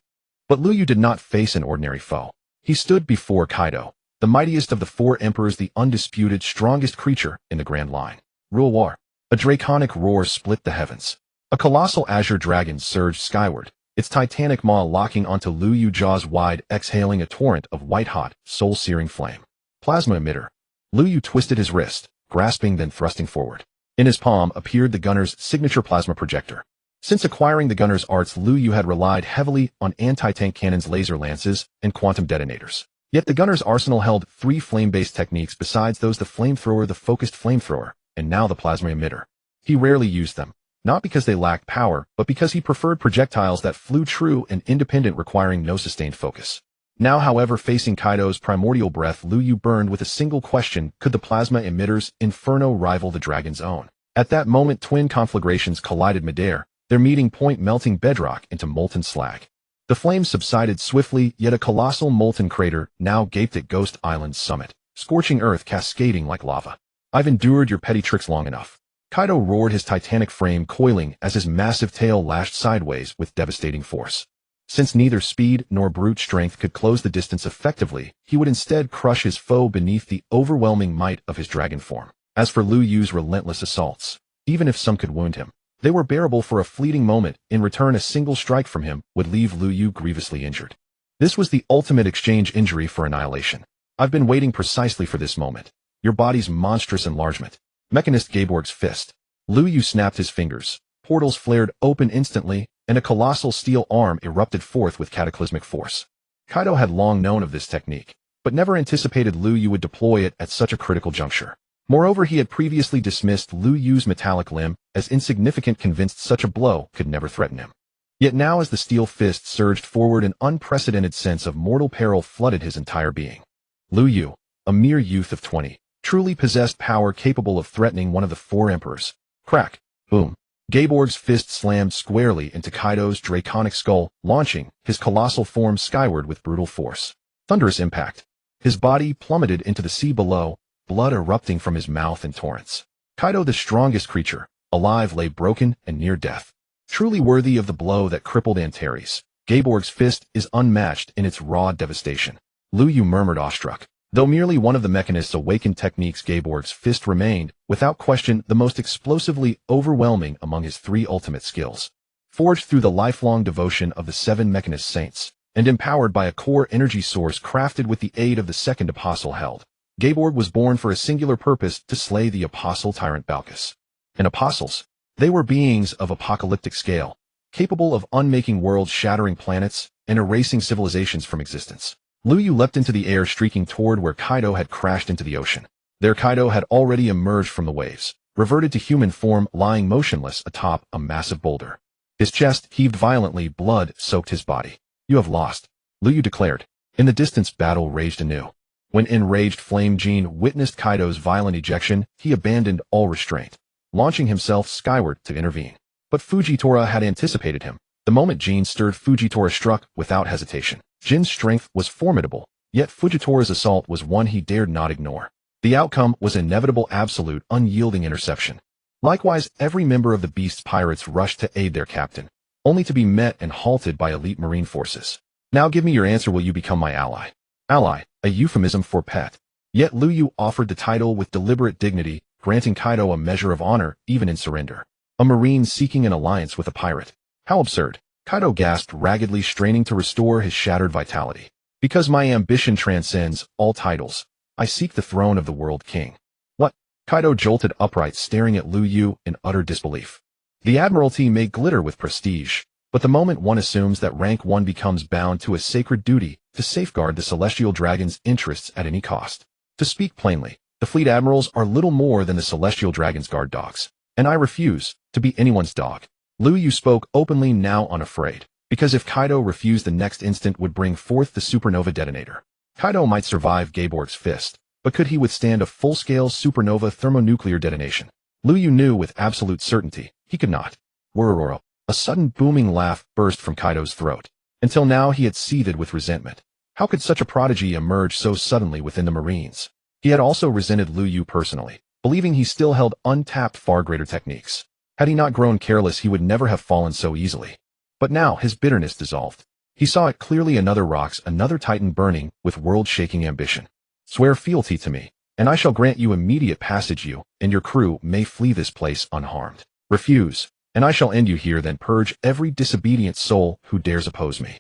But Liu Yu did not face an ordinary foe. He stood before Kaido, the mightiest of the 4 emperors, the undisputed, strongest creature in the Grand Line. Rule War. A draconic roar split the heavens. A colossal azure dragon surged skyward, its titanic maw locking onto Liu Yu, jaws wide, exhaling a torrent of white-hot, soul-searing flame. Plasma emitter. Liu Yu twisted his wrist, grasping, then thrusting forward. In his palm appeared the gunner's signature plasma projector. Since acquiring the gunner's arts, Liu Yu had relied heavily on anti-tank cannons, laser lances, and quantum detonators. Yet the gunner's arsenal held 3 flame-based techniques besides those: the flamethrower, the focused flamethrower, and now the plasma emitter. He rarely used them, not because they lacked power, but because he preferred projectiles that flew true and independent, requiring no sustained focus. Now, however, facing Kaido's primordial breath, Liu Yu burned with a single question: could the plasma emitter's inferno rival the dragon's own? At that moment, twin conflagrations collided midair, their meeting point melting bedrock into molten slag. The flames subsided swiftly, yet a colossal molten crater now gaped at Ghost Island's summit, scorching earth cascading like lava. I've endured your petty tricks long enough. Kaido roared, his titanic frame coiling as his massive tail lashed sideways with devastating force. Since neither speed nor brute strength could close the distance effectively, he would instead crush his foe beneath the overwhelming might of his dragon form. As for Liu Yu's relentless assaults, even if some could wound him, they were bearable for a fleeting moment. In return, a single strike from him would leave Liu Yu grievously injured. This was the ultimate exchange: injury for annihilation. I've been waiting precisely for this moment. Your body's monstrous enlargement. Mechanist Gaborg's fist. Liu Yu snapped his fingers. Portals flared open instantly, and a colossal steel arm erupted forth with cataclysmic force. Kaido had long known of this technique, but never anticipated Liu Yu would deploy it at such a critical juncture. Moreover, he had previously dismissed Liu Yu's metallic limb as insignificant, convinced such a blow could never threaten him. Yet now, as the steel fist surged forward, an unprecedented sense of mortal peril flooded his entire being. Liu Yu, a mere youth of 20, truly possessed power capable of threatening one of the 4 emperors. Crack! Boom! Gaborg's fist slammed squarely into Kaido's draconic skull, launching his colossal form skyward with brutal force. Thunderous impact. His body plummeted into the sea below, blood erupting from his mouth in torrents. Kaido, the strongest creature alive, lay broken and near death. Truly worthy of the blow that crippled Antares, Gaborg's fist is unmatched in its raw devastation. Liu Yu murmured, awestruck. Though merely one of the mechanist's awakened techniques, Gaborg's fist remained, without question, the most explosively overwhelming among his 3 ultimate skills. Forged through the lifelong devotion of the 7 mechanist saints, and empowered by a core energy source crafted with the aid of the second apostle held, Gaborg was born for a singular purpose: to slay the apostle tyrant Balkis. And apostles? They were beings of apocalyptic scale, capable of unmaking worlds, shattering planets, and erasing civilizations from existence. Liu Yu leapt into the air, streaking toward where Kaido had crashed into the ocean. There Kaido had already emerged from the waves, reverted to human form, lying motionless atop a massive boulder. His chest heaved violently, blood soaked his body. You have lost, Liu Yu declared. In the distance, battle raged anew. When enraged Flame Jean witnessed Kaido's violent ejection, he abandoned all restraint, launching himself skyward to intervene. But Fujitora had anticipated him. The moment Jean stirred, Fujitora struck without hesitation. Jin's strength was formidable, yet Fujitora's assault was one he dared not ignore. The outcome was inevitable: absolute, unyielding interception. Likewise, every member of the Beast's pirates rushed to aid their captain, only to be met and halted by elite marine forces. Now give me your answer: will you become my ally? Ally, a euphemism for pet. Yet Liu Yu offered the title with deliberate dignity, granting Kaido a measure of honor even in surrender. A marine seeking an alliance with a pirate. How absurd! Kaido gasped, raggedly straining to restore his shattered vitality. Because my ambition transcends all titles. I seek the throne of the World King. What? Kaido jolted upright, staring at Liu Yu in utter disbelief. The Admiralty may glitter with prestige, but the moment one assumes that rank, one becomes bound to a sacred duty to safeguard the Celestial Dragon's interests at any cost. To speak plainly, the fleet admirals are little more than the Celestial Dragon's guard dogs, and I refuse to be anyone's dog. Liu Yu spoke openly, now unafraid, because if Kaido refused, the next instant would bring forth the supernova detonator. Kaido might survive Gaborg's fist, but could he withstand a full-scale supernova thermonuclear detonation? Liu Yu knew with absolute certainty he could not. Whirrrr. A sudden booming laugh burst from Kaido's throat. Until now he had seethed with resentment. How could such a prodigy emerge so suddenly within the Marines? He had also resented Liu Yu personally, believing he still held untapped, far greater techniques. Had he not grown careless, he would never have fallen so easily. But now his bitterness dissolved. He saw it clearly: another rocks, another titan burning with world-shaking ambition. Swear fealty to me, and I shall grant you immediate passage. You and your crew may flee this place unharmed. Refuse, and I shall end you here, then purge every disobedient soul who dares oppose me.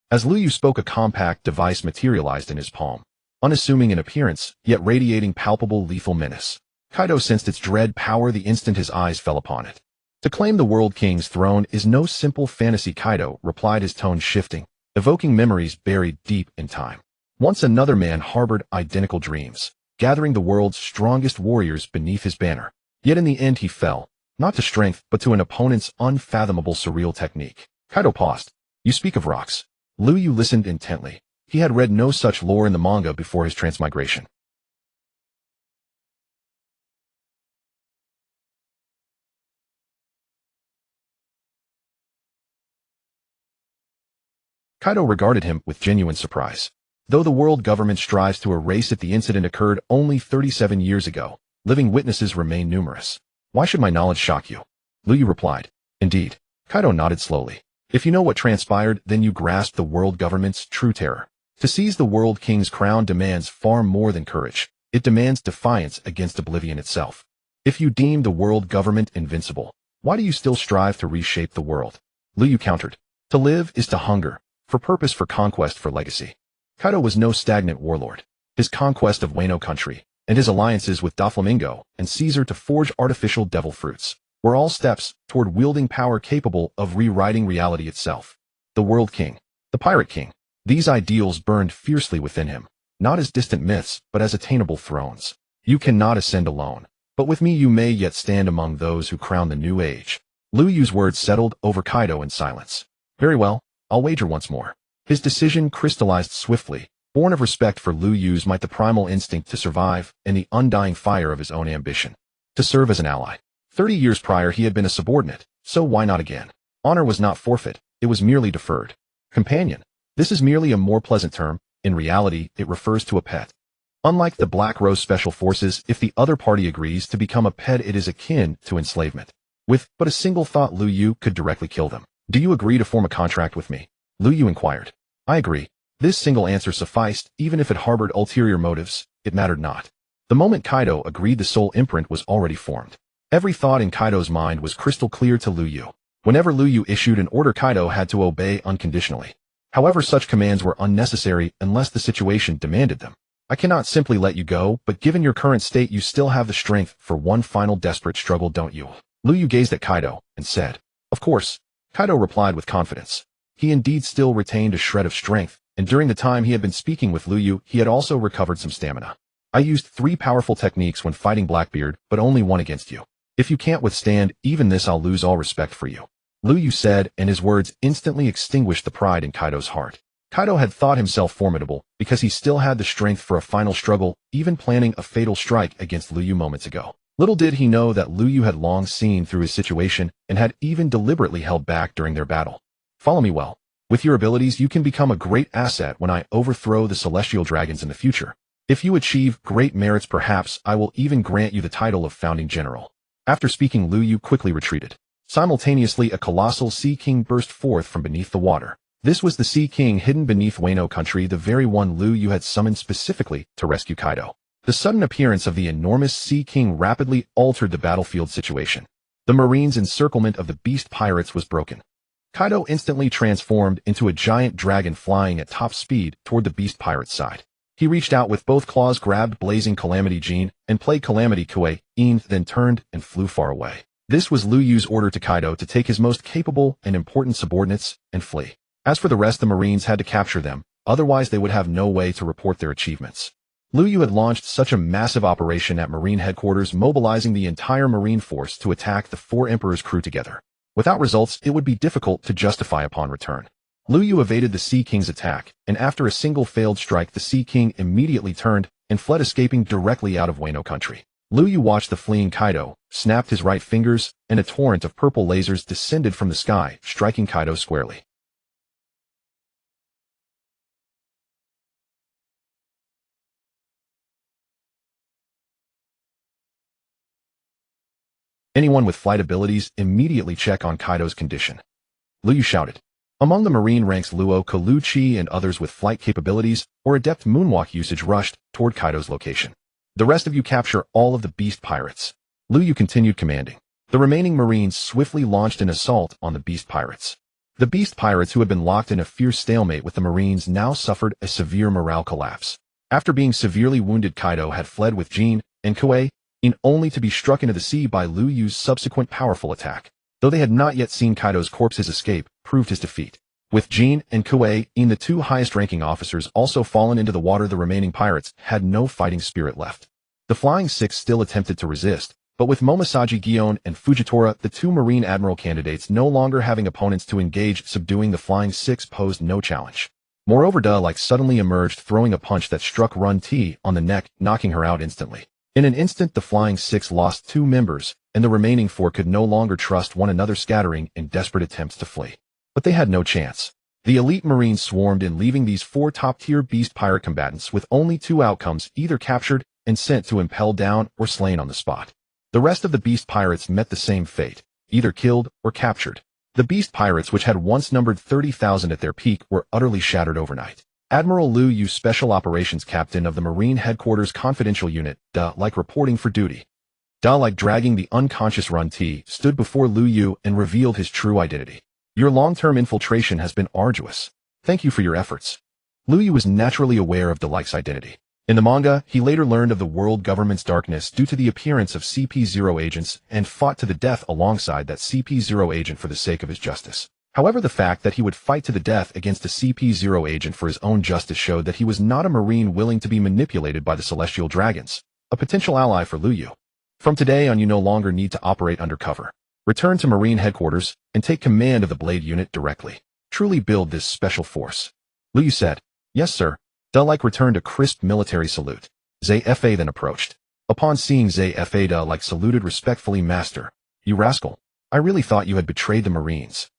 As Liu Yu spoke, a compact device materialized in his palm, unassuming in appearance, yet radiating palpable lethal menace. Kaido sensed its dread power the instant his eyes fell upon it. To claim the World King's throne is no simple fantasy, Kaido replied, his tone shifting, evoking memories buried deep in time. Once another man harbored identical dreams, gathering the world's strongest warriors beneath his banner. Yet in the end he fell, not to strength, but to an opponent's unfathomable surreal technique. Kaido paused. You speak of rocks. Liu Yu listened intently. He had read no such lore in the manga before his transmigration. Kaido regarded him with genuine surprise. Though the world government strives to erase it, the incident occurred only 37 years ago. Living witnesses remain numerous. Why should my knowledge shock you? Liu Yu replied. Indeed. Kaido nodded slowly. If you know what transpired, then you grasp the world government's true terror. To seize the world king's crown demands far more than courage. It demands defiance against oblivion itself. If you deem the world government invincible, why do you still strive to reshape the world? Liu Yu countered. To live is to hunger, for purpose, for conquest, for legacy. Kaido was no stagnant warlord. His conquest of Wano country, and his alliances with Doflamingo and Caesar to forge artificial devil fruits, were all steps toward wielding power capable of rewriting reality itself. The world king, the pirate king, these ideals burned fiercely within him, not as distant myths, but as attainable thrones. You cannot ascend alone, but with me you may yet stand among those who crown the new age. Liu Yu's words settled over Kaido in silence. Very well, I'll wager once more. His decision crystallized swiftly, born of respect for Liu Yu's might, the primal instinct to survive, and the undying fire of his own ambition. To serve as an ally. 30 years prior he had been a subordinate, so why not again? Honor was not forfeit, it was merely deferred. Companion. This is merely a more pleasant term. In reality, it refers to a pet. Unlike the Black Rose Special Forces, if the other party agrees to become a pet, it is akin to enslavement. With but a single thought, Liu Yu could directly kill them. Do you agree to form a contract with me? Liu Yu inquired. I agree. This single answer sufficed, even if it harbored ulterior motives, it mattered not. The moment Kaido agreed, the soul imprint was already formed. Every thought in Kaido's mind was crystal clear to Liu Yu. Whenever Liu Yu issued an order, Kaido had to obey unconditionally. However, such commands were unnecessary unless the situation demanded them. I cannot simply let you go, but given your current state, you still have the strength for one final desperate struggle, don't you? Liu Yu gazed at Kaido and said, Of course. Kaido replied with confidence. He indeed still retained a shred of strength, and during the time he had been speaking with Liu Yu, he had also recovered some stamina. I used 3 powerful techniques when fighting Blackbeard, but only one against you. If you can't withstand even this, I'll lose all respect for you. Liu Yu said, and his words instantly extinguished the pride in Kaido's heart. Kaido had thought himself formidable because he still had the strength for a final struggle, even planning a fatal strike against Liu Yu moments ago. Little did he know that Liu Yu had long seen through his situation and had even deliberately held back during their battle. Follow me well. With your abilities, you can become a great asset when I overthrow the celestial dragons in the future. If you achieve great merits, perhaps I will even grant you the title of founding general. After speaking, Liu Yu quickly retreated. Simultaneously, a colossal Sea King burst forth from beneath the water. This was the Sea King hidden beneath Wano country, the very one Liu Yu had summoned specifically to rescue Kaido. The sudden appearance of the enormous Sea King rapidly altered the battlefield situation. The Marine's encirclement of the beast pirates was broken. Kaido instantly transformed into a giant dragon, flying at top speed toward the beast pirate's side. He reached out with both claws, grabbed blazing Calamity Jean, and played Calamity Kuei, then turned and flew far away. This was Liu Yu's order to Kaido to take his most capable and important subordinates and flee. As for the rest, the Marines had to capture them, otherwise they would have no way to report their achievements. Liu Yu had launched such a massive operation at Marine headquarters, mobilizing the entire Marine force to attack the 4 Emperor's crew together. Without results, it would be difficult to justify upon return. Liu Yu evaded the Sea King's attack, and after a single failed strike, the Sea King immediately turned and fled, escaping directly out of Wano country. Liu Yu watched the fleeing Kaido, snapped his right fingers, and a torrent of purple lasers descended from the sky, striking Kaido squarely. Anyone with flight abilities immediately check on Kaido's condition. Liu Yu shouted. Among the Marine ranks, Luo, Kaluchi, and others with flight capabilities or adept moonwalk usage rushed toward Kaido's location. The rest of you capture all of the beast pirates. Liu Yu continued commanding. The remaining Marines swiftly launched an assault on the beast pirates. The beast pirates, who had been locked in a fierce stalemate with the Marines, now suffered a severe morale collapse. After being severely wounded, Kaido had fled with Jean and Kuei, only to be struck into the sea by Liu Yu's subsequent powerful attack. Though they had not yet seen Kaido's corpse, his escape proved his defeat. With Jean and Kuei, the two highest-ranking officers, also fallen into the water, the remaining pirates had no fighting spirit left. The Flying Six still attempted to resist, but with Momosaji Gion and Fujitora, the two Marine Admiral candidates, no longer having opponents to engage, subduing the Flying Six posed no challenge. Moreover, Da suddenly emerged, throwing a punch that struck Run T on the neck, knocking her out instantly. In an instant, the Flying Six lost 2 members, and the remaining 4 could no longer trust one another, scattering in desperate attempts to flee. But they had no chance. The elite Marines swarmed in, leaving these 4 top-tier beast pirate combatants with only 2 outcomes: either captured and sent to impel down, or slain on the spot. The rest of the beast pirates met the same fate, either killed or captured. The beast pirates, which had once numbered 30,000 at their peak, were utterly shattered overnight. Admiral Liu Yu, Special Operations Captain of the Marine Headquarters Confidential Unit, reporting for duty. Dragging the unconscious Run T, stood before Liu Yu and revealed his true identity. Your long-term infiltration has been arduous. Thank you for your efforts. Liu Yu was naturally aware of Dalik's identity. In the manga, he later learned of the world government's darkness due to the appearance of CP0 agents and fought to the death alongside that CP0 agent for the sake of his justice. However, the fact that he would fight to the death against a CP0 agent for his own justice showed that he was not a Marine willing to be manipulated by the Celestial Dragons, a potential ally for Liu Yu. From today on, you no longer need to operate undercover. Return to Marine Headquarters and take command of the Blade Unit directly. Truly build this special force. Liu Yu said. Yes, sir. Dalik returned a crisp military salute. ZFA then approached. Upon seeing ZFA, Dalik saluted respectfully. Master, you rascal. I really thought you had betrayed the Marines.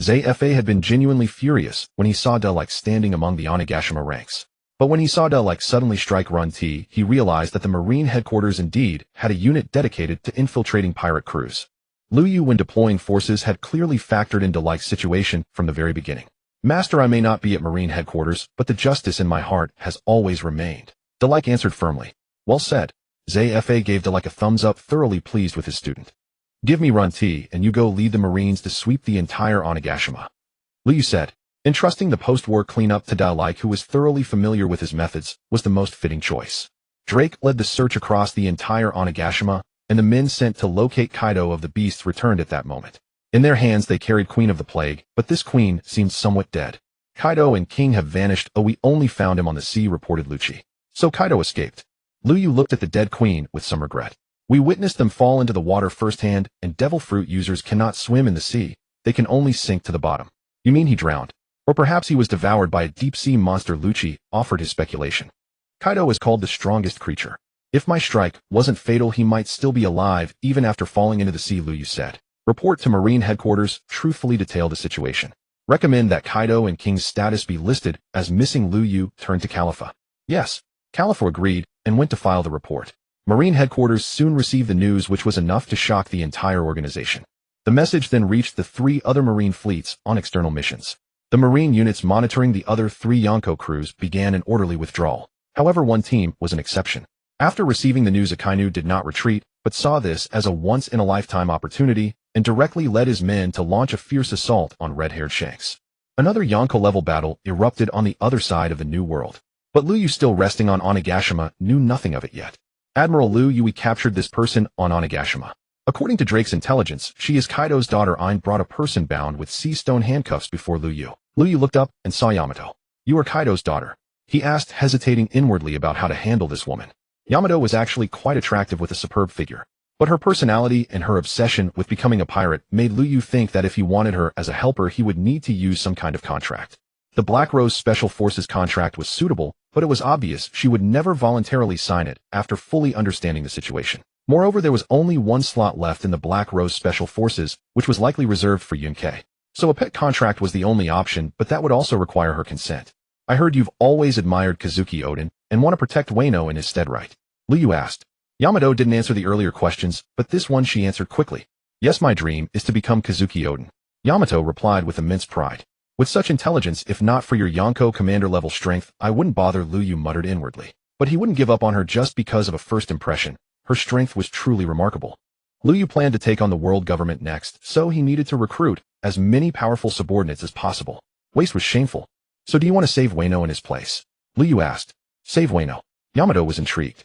ZFA had been genuinely furious when he saw Dalik standing among the Onigashima ranks. But when he saw Dalik suddenly strike Run T, he realized that the Marine Headquarters indeed had a unit dedicated to infiltrating pirate crews. Liu Yu, when deploying forces, had clearly factored in Dalik's situation from the very beginning. Master, I may not be at Marine Headquarters, but the justice in my heart has always remained. Dalik answered firmly. Well said. ZFA gave Dalik a thumbs up, thoroughly pleased with his student. Give me Run T, and you go lead the Marines to sweep the entire Onigashima. Liu Yu said. Entrusting the post-war cleanup to Dalik, who was thoroughly familiar with his methods, was the most fitting choice. Drake led the search across the entire Onigashima, and the men sent to locate Kaido of the Beasts returned at that moment. In their hands they carried Queen of the Plague, but this queen seemed somewhat dead. Kaido and King have vanished. Oh, we only found him on the sea, reported Lucci. So Kaido escaped. Liu Yu looked at the dead queen with some regret. We witnessed them fall into the water firsthand, and devil fruit users cannot swim in the sea. They can only sink to the bottom. You mean he drowned? Or perhaps he was devoured by a deep-sea monster, Lucci offered his speculation. Kaido is called the strongest creature. If my strike wasn't fatal, he might still be alive even after falling into the sea, Liu Yu said. Report to Marine Headquarters, truthfully detail the situation. Recommend that Kaido and King's status be listed as missing. Liu Yu turned to Califa. Yes. Califa agreed and went to file the report. Marine Headquarters soon received the news, which was enough to shock the entire organization. The message then reached the 3 other Marine fleets on external missions. The Marine units monitoring the other 3 Yonko crews began an orderly withdrawal. However, one team was an exception. After receiving the news, Akainu did not retreat, but saw this as a once-in-a-lifetime opportunity and directly led his men to launch a fierce assault on red-haired Shanks. Another Yonko-level battle erupted on the other side of the New World. But Liu Yu, still resting on Onigashima, knew nothing of it yet. Admiral Liu Yu, we captured this person on Onigashima. According to Drake's intelligence, she is Kaido's daughter. Ain brought a person bound with sea stone handcuffs before Liu Yu. Liu Yu looked up and saw Yamato. You are Kaido's daughter? He asked, hesitating inwardly about how to handle this woman. Yamato was actually quite attractive with a superb figure. But her personality and her obsession with becoming a pirate made Liu Yu think that if he wanted her as a helper, he would need to use some kind of contract. The Black Rose Special Forces contract was suitable, but it was obvious she would never voluntarily sign it after fully understanding the situation. Moreover, there was only 1 slot left in the Black Rose Special Forces, which was likely reserved for Yunkei. So a pet contract was the only option, but that would also require her consent. I heard you've always admired Kazuki Oden and want to protect Wano in his stead, right? Liu Yu asked. Yamato didn't answer the earlier questions, but this one she answered quickly. Yes, my dream is to become Kazuki Oden. Yamato replied with immense pride. With such intelligence, if not for your Yonko commander-level strength, I wouldn't bother, Liu Yu muttered inwardly. But he wouldn't give up on her just because of a first impression. Her strength was truly remarkable. Liu Yu planned to take on the world government next, so he needed to recruit as many powerful subordinates as possible. Waste was shameful. So do you want to save Wano in his place? Liu Yu asked. Save Wano? Yamato was intrigued.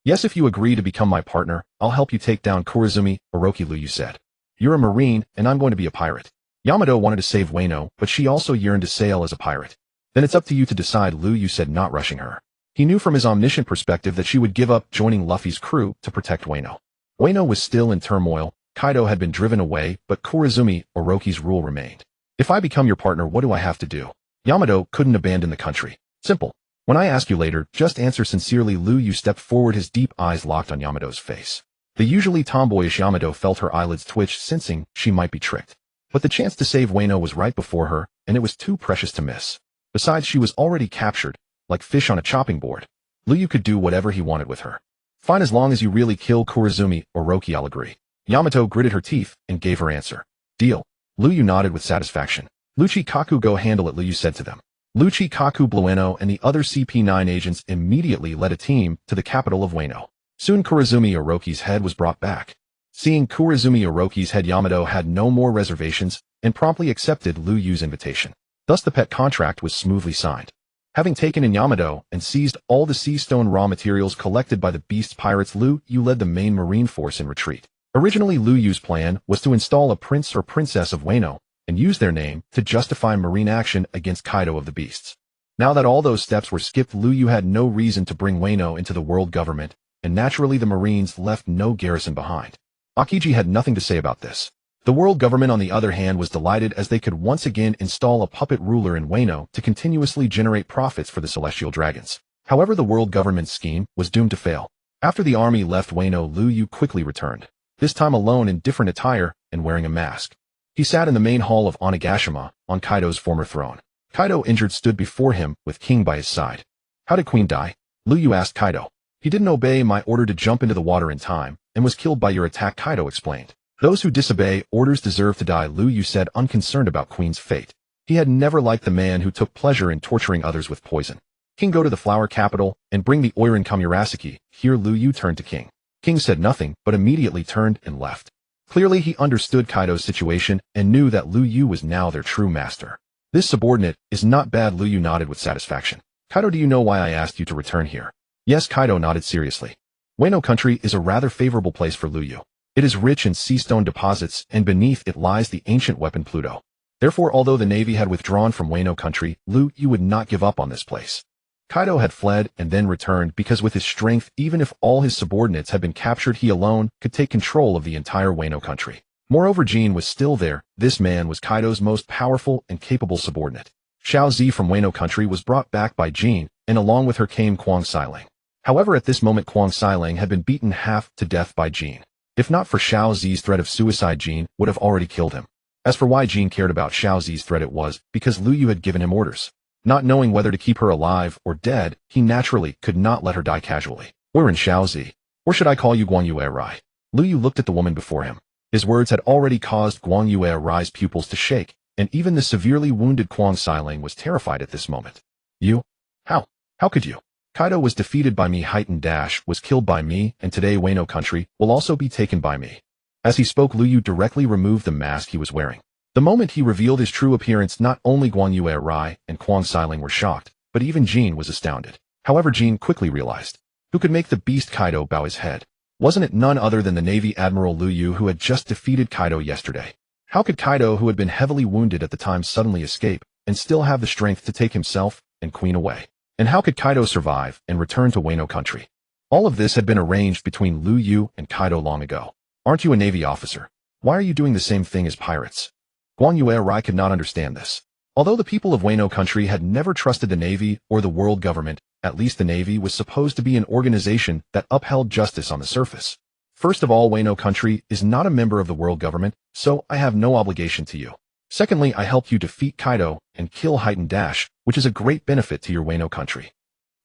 Yes, if you agree to become my partner, I'll help you take down Kurizumi, Orochi, Liu Yu said. You're a Marine, and I'm going to be a pirate. Yamato wanted to save Wano, but she also yearned to sail as a pirate. Then it's up to you to decide, Lu Yu said, not rushing her. He knew from his omniscient perspective that she would give up joining Luffy's crew to protect Wano. Wano was still in turmoil, Kaido had been driven away, but Kurozumi Orochi's rule remained. If I become your partner, what do I have to do? Yamato couldn't abandon the country. Simple. When I ask you later, just answer sincerely. Lu Yu stepped forward, his deep eyes locked on Yamato's face. The usually tomboyish Yamato felt her eyelids twitch, sensing she might be tricked. But the chance to save Wano was right before her, and it was too precious to miss. Besides, she was already captured, like fish on a chopping board. Lu Yu could do whatever he wanted with her. Fine, as long as you really kill Kurozumi Orochi, I'll agree. Yamato gritted her teeth and gave her answer. Deal. Lu Yu nodded with satisfaction. Lucci Kaku, go handle it, Lu Yu said to them. Lucci Kaku, Blueno, and the other CP9 agents immediately led a team to the capital of Wano. Soon Kurozumi Orochi's head was brought back. Seeing Kurozumi Orochi's head, Yamato had no more reservations and promptly accepted Lu Yu's invitation. Thus the pet contract was smoothly signed. Having taken in Yamato and seized all the sea stone raw materials collected by the Beast's pirates, Lu Yu led the main marine force in retreat. Originally, Lu Yu's plan was to install a prince or princess of Wano and use their name to justify marine action against Kaido of the Beasts. Now that all those steps were skipped, Lu Yu had no reason to bring Wano into the world government, and naturally the Marines left no garrison behind. Akiji had nothing to say about this. The world government, on the other hand, was delighted as they could once again install a puppet ruler in Wano to continuously generate profits for the celestial dragons. However, the world government's scheme was doomed to fail. After the army left Wano, Lu Yu quickly returned, this time alone in different attire and wearing a mask. He sat in the main hall of Onigashima, on Kaido's former throne. Kaido, injured, stood before him with King by his side. How did Queen die? Lu Yu asked Kaido. He didn't obey my order to jump into the water in time, and was killed by your attack, Kaido explained. Those who disobey orders deserve to die, Lu Yu said, unconcerned about Queen's fate. He had never liked the man who took pleasure in torturing others with poison. King, go to the flower capital and bring the Oiran Kamurasaki. Here Lu Yu turned to King. King said nothing, but immediately turned and left. Clearly he understood Kaido's situation and knew that Lu Yu was now their true master. This subordinate is not bad, Lu Yu nodded with satisfaction. Kaido, do you know why I asked you to return here? Yes, Kaido nodded seriously. Wano country is a rather favorable place for Lu Yu. It is rich in sea stone deposits, and beneath it lies the ancient weapon Pluto. Therefore, although the navy had withdrawn from Wano country, Lu Yu would not give up on this place. Kaido had fled and then returned because with his strength, even if all his subordinates had been captured, he alone could take control of the entire Wano country. Moreover, Jin was still there. This man was Kaido's most powerful and capable subordinate. Xiao Zi from Wano country was brought back by Jin, and along with her came Kwang Sailang. However, at this moment Kwang Sailang had been beaten half to death by Jin. If not for Xiao Zi's threat of suicide, Jin would have already killed him. As for why Jin cared about Xiao Zi's threat, it was because Lu Yu had given him orders. Not knowing whether to keep her alive or dead, he naturally could not let her die casually. Oiran Xiao Zi. Or should I call you Guan Yue Rai? Lu Yu looked at the woman before him. His words had already caused Guan Yue Rai's pupils to shake, and even the severely wounded Kwang Sailang was terrified at this moment. You? How? How could you? Kaido was defeated by me, Heightened Dash was killed by me, and today Wano country will also be taken by me. As he spoke, Lu Yu directly removed the mask he was wearing. The moment he revealed his true appearance, not only Guan Yue Rai and Kwang Sailang were shocked, but even Jin was astounded. However, Jin quickly realized who could make the beast Kaido bow his head. Wasn't it none other than the Navy Admiral Lu Yu, who had just defeated Kaido yesterday? How could Kaido, who had been heavily wounded at the time, suddenly escape and still have the strength to take himself and Queen away? And how could Kaido survive and return to Wano country? All of this had been arranged between Lu Yu and Kaido long ago. Aren't you a Navy officer? Why are you doing the same thing as pirates? Guan Yue Rai could not understand this. Although the people of Wano country had never trusted the Navy or the world government, at least the Navy was supposed to be an organization that upheld justice on the surface. First of all, Wano country is not a member of the world government, so I have no obligation to you. Secondly, I helped you defeat Kaido and kill Heightened Dash, which is a great benefit to your Wano country.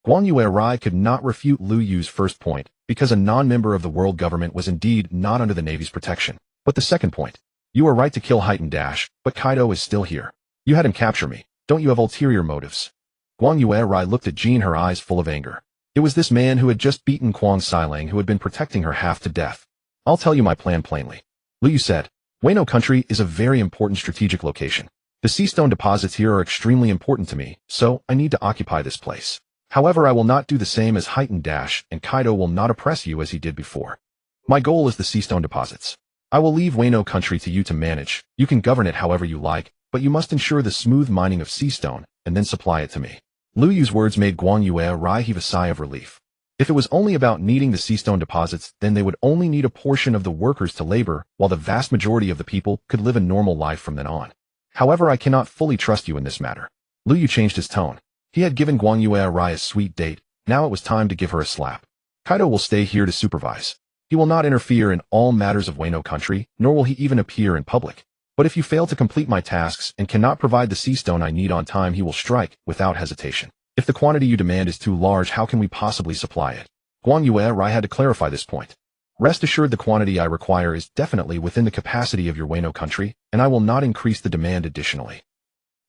Guan Yue Rai could not refute Lu Yu's first point, because a non-member of the world government was indeed not under the Navy's protection. But the second point, you are right to kill Heightened Dash, but Kaido is still here. You had him capture me. Don't you have ulterior motives? Guan Yue Rai looked at Jin, her eyes full of anger. It was this man who had just beaten Kwang Sailang who had been protecting her half to death. I'll tell you my plan plainly. Lu Yu said, Wano country is a very important strategic location. The sea stone deposits here are extremely important to me, so I need to occupy this place. However, I will not do the same as Heightened Dash, and Kaido will not oppress you as he did before. My goal is the sea stone deposits. I will leave Wano country to you to manage. You can govern it however you like, but you must ensure the smooth mining of sea stone, and then supply it to me. Lu Yu's words made Guan Yue heave a sigh of relief. If it was only about needing the sea stone deposits, then they would only need a portion of the workers to labor, while the vast majority of the people could live a normal life from then on. However, I cannot fully trust you in this matter. Lu Yu changed his tone. He had given Guan Yue a sweet date. Now it was time to give her a slap. Kaido will stay here to supervise. He will not interfere in all matters of Wano country, nor will he even appear in public. But if you fail to complete my tasks and cannot provide the sea stone I need on time, he will strike, without hesitation. If the quantity you demand is too large, how can we possibly supply it? Guan Yue had to clarify this point. Rest assured the quantity I require is definitely within the capacity of your Wano country, and I will not increase the demand additionally.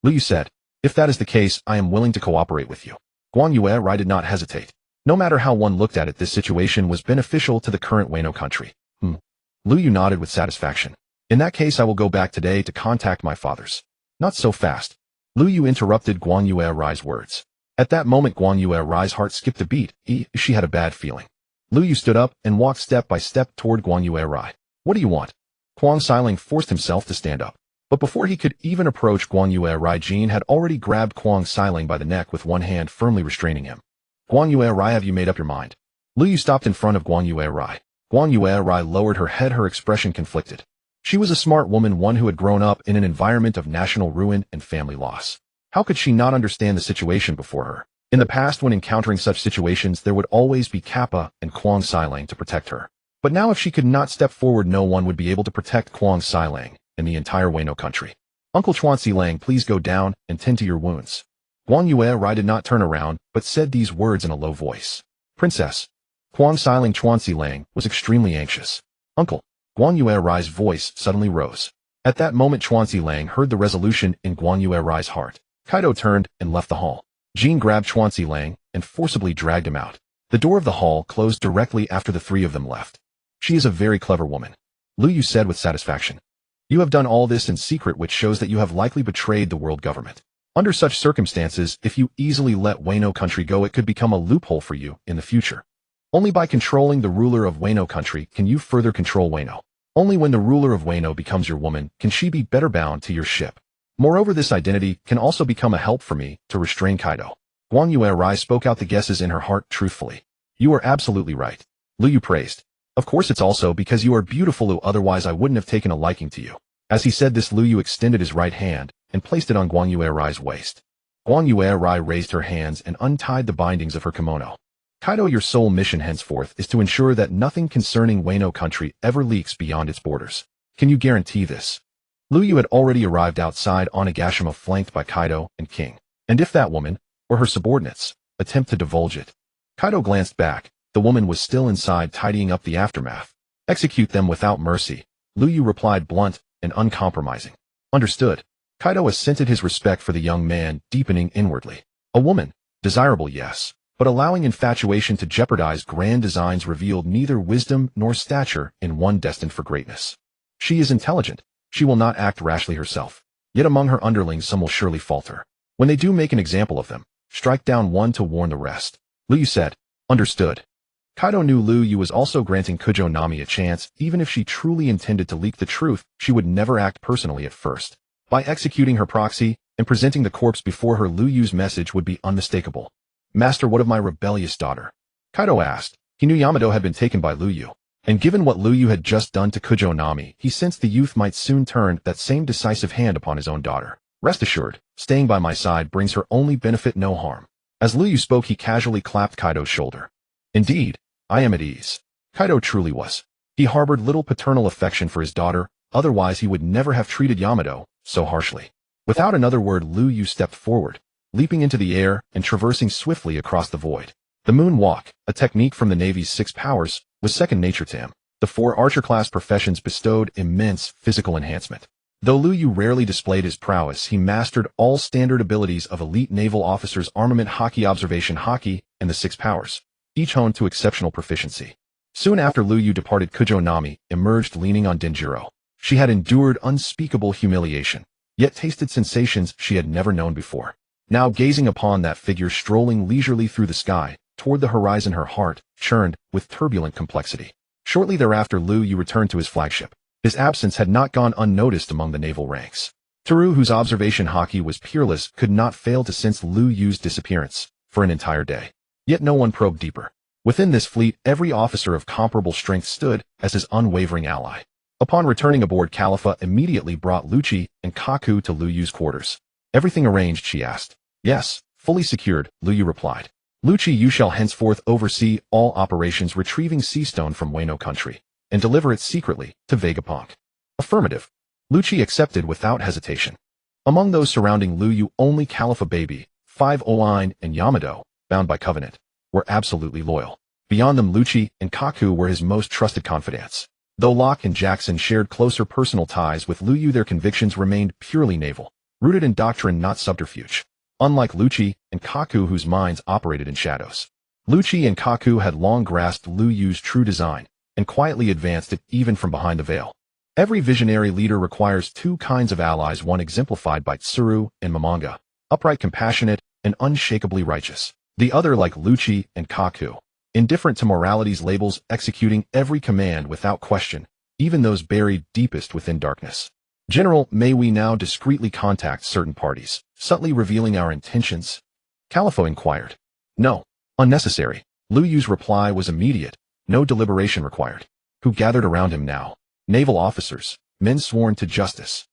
Lu Yu said, if that is the case, I am willing to cooperate with you. Guan Yue did not hesitate. No matter how one looked at it, this situation was beneficial to the current Wano country. Lu Yu nodded with satisfaction. In that case, I will go back today to contact my fathers. Not so fast. Lu Yu interrupted Guan Yue's words. At that moment, Guan Yue's heart skipped a beat. She had a bad feeling. Lu Yu stood up and walked step by step toward Guan Yue. What do you want? Huang Xiling forced himself to stand up. But before he could even approach Guan Yue, Jin had already grabbed Huang Xiling by the neck with one hand firmly restraining him. Guan Yue, have you made up your mind? Lu Yu stopped in front of Guan Yue. Guan Yue lowered her head, her expression conflicted. She was a smart woman, one who had grown up in an environment of national ruin and family loss. How could she not understand the situation before her? In the past, when encountering such situations, there would always be Kappa and Huang Xiling to protect her. But now if she could not step forward, no one would be able to protect Huang Xiling and the entire Wano country. Uncle Chuanxilang, please go down and tend to your wounds. Guan Yue did not turn around, but said these words in a low voice. Princess. Huang Xiling Chuanxilang was extremely anxious. Uncle. Guan Yue's voice suddenly rose. At that moment, Chuanxilang heard the resolution in Guan Yue's heart. Kaido turned and left the hall. Jin grabbed Chuanxilang and forcibly dragged him out. The door of the hall closed directly after the three of them left. She is a very clever woman. Lu Yu said with satisfaction. You have done all this in secret, which shows that you have likely betrayed the world government. Under such circumstances, if you easily let Wano country go, it could become a loophole for you in the future. Only by controlling the ruler of Wano country can you further control Wano. Only when the ruler of Wano becomes your woman can she be better bound to your ship. Moreover, this identity can also become a help for me to restrain Kaido. Guan Yue spoke out the guesses in her heart truthfully. You are absolutely right. Lu Yu praised. Of course, it's also because you are beautiful, Lu, otherwise I wouldn't have taken a liking to you. As he said this, Lu Yu extended his right hand and placed it on Guan Yue's waist. Guan Yue raised her hands and untied the bindings of her kimono. Kaido, your sole mission henceforth is to ensure that nothing concerning Wano country ever leaks beyond its borders. Can you guarantee this? Lu Yu had already arrived outside Onigashima, flanked by Kaido and King. And if that woman, or her subordinates, attempt to divulge it? Kaido glanced back. The woman was still inside tidying up the aftermath. Execute them without mercy. Lu Yu replied, blunt and uncompromising. Understood. Kaido assented, his respect for the young man deepening inwardly. A woman, desirable, yes, but allowing infatuation to jeopardize grand designs revealed neither wisdom nor stature in one destined for greatness. She is intelligent. She will not act rashly herself. Yet among her underlings some will surely falter. When they do make an example of them, strike down one to warn the rest. Lu Yu said. Understood. Kaido knew Lu Yu was also granting Kujonami a chance. Even if she truly intended to leak the truth, she would never act personally at first. By executing her proxy and presenting the corpse before her, Lu Yu's message would be unmistakable. Master, what of my rebellious daughter? Kaido asked. He knew Yamato had been taken by Lu Yu. And given what Lu Yu had just done to Kujonami, he sensed the youth might soon turn that same decisive hand upon his own daughter. Rest assured, staying by my side brings her only benefit, no harm. As Lu Yu spoke, he casually clapped Kaido's shoulder. Indeed, I am at ease. Kaido truly was. He harbored little paternal affection for his daughter, otherwise he would never have treated Yamato so harshly. Without another word, Lu Yu stepped forward, leaping into the air and traversing swiftly across the void. The moonwalk, a technique from the Navy's 6 powers, was second nature to him. The 4 archer-class professions bestowed immense physical enhancement. Though Lu Yu rarely displayed his prowess, he mastered all standard abilities of elite naval officers: armament hockey, observation hockey, and the 6 powers, each honed to exceptional proficiency. Soon after Lu Yu departed, Kujonami emerged leaning on Denjiro. She had endured unspeakable humiliation, yet tasted sensations she had never known before. Now gazing upon that figure strolling leisurely through the sky, toward the horizon, her heart churned with turbulent complexity. Shortly thereafter, Lu Yu returned to his flagship. His absence had not gone unnoticed among the naval ranks. Taru, whose observation hockey was peerless, could not fail to sense Lu Yu's disappearance for an entire day. Yet no one probed deeper. Within this fleet, every officer of comparable strength stood as his unwavering ally. Upon returning aboard, Khalifa immediately brought Lucci and Kaku to Lu Yu's quarters. "Everything arranged?" she asked. "Yes, fully secured," Lu Yu replied. "Lucci, you shall henceforth oversee all operations retrieving Seastone from Wano country, and deliver it secretly to Vegapunk." "Affirmative." Lucci accepted without hesitation. Among those surrounding Lu Yu, only Khalifa Baby, 5 Oline, and Yamado, bound by covenant, were absolutely loyal. Beyond them, Lucci and Kaku were his most trusted confidants. Though Locke and Jackson shared closer personal ties with Lu Yu, their convictions remained purely naval, rooted in doctrine, not subterfuge. Unlike Lucci and Kaku, whose minds operated in shadows, Lucci and Kaku had long grasped Lu Yu's true design and quietly advanced it even from behind the veil. Every visionary leader requires two kinds of allies, one exemplified by Tsuru and Momonga, upright, compassionate, and unshakably righteous. The other, like Lucci and Kaku, indifferent to morality's labels, executing every command without question, even those buried deepest within darkness. "General, may we now discreetly contact certain parties, subtly revealing our intentions?" Khalifa inquired. "No. Unnecessary." Lu Yu's reply was immediate. No deliberation required. Who gathered around him now? Naval officers, men sworn to justice.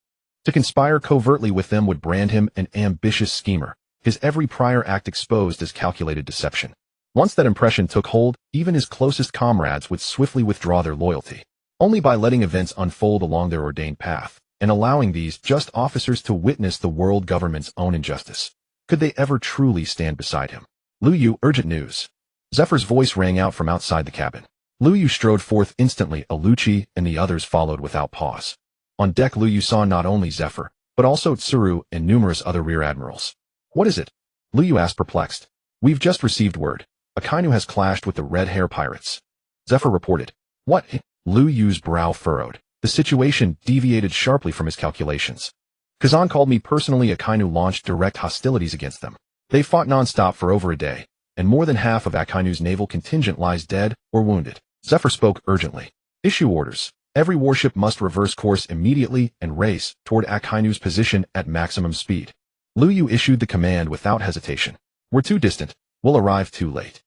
To conspire covertly with them would brand him an ambitious schemer, his every prior act exposed as calculated deception. Once that impression took hold, even his closest comrades would swiftly withdraw their loyalty. Only by letting events unfold along their ordained path, and allowing these just officers to witness the world government's own injustice, could they ever truly stand beside him. "Lu Yu, urgent news." Zephyr's voice rang out from outside the cabin. Lu Yu strode forth instantly. Lucci and the others followed without pause. On deck, Lu Yu saw not only Zephyr, but also Tsuru and numerous other rear admirals. "What is it?" Lu Yu asked, perplexed. "We've just received word. Akainu has clashed with the Red Hair Pirates," Zephyr reported. "What?" Lu Yu's brow furrowed. The situation deviated sharply from his calculations. "Kazan called me personally. Akainu launched direct hostilities against them. They fought non-stop for over a day, and more than half of Akainu's naval contingent lies dead or wounded." Zephyr spoke urgently. "Issue orders. Every warship must reverse course immediately and race toward Akainu's position at maximum speed." Lu Yu issued the command without hesitation. "We're too distant. We'll arrive too late."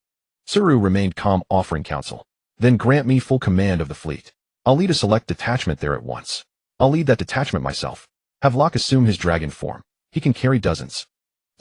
Tsuru remained calm, offering counsel. "Then grant me full command of the fleet. I'll lead a select detachment there at once. I'll lead that detachment myself. Have Locke assume his dragon form. He can carry dozens."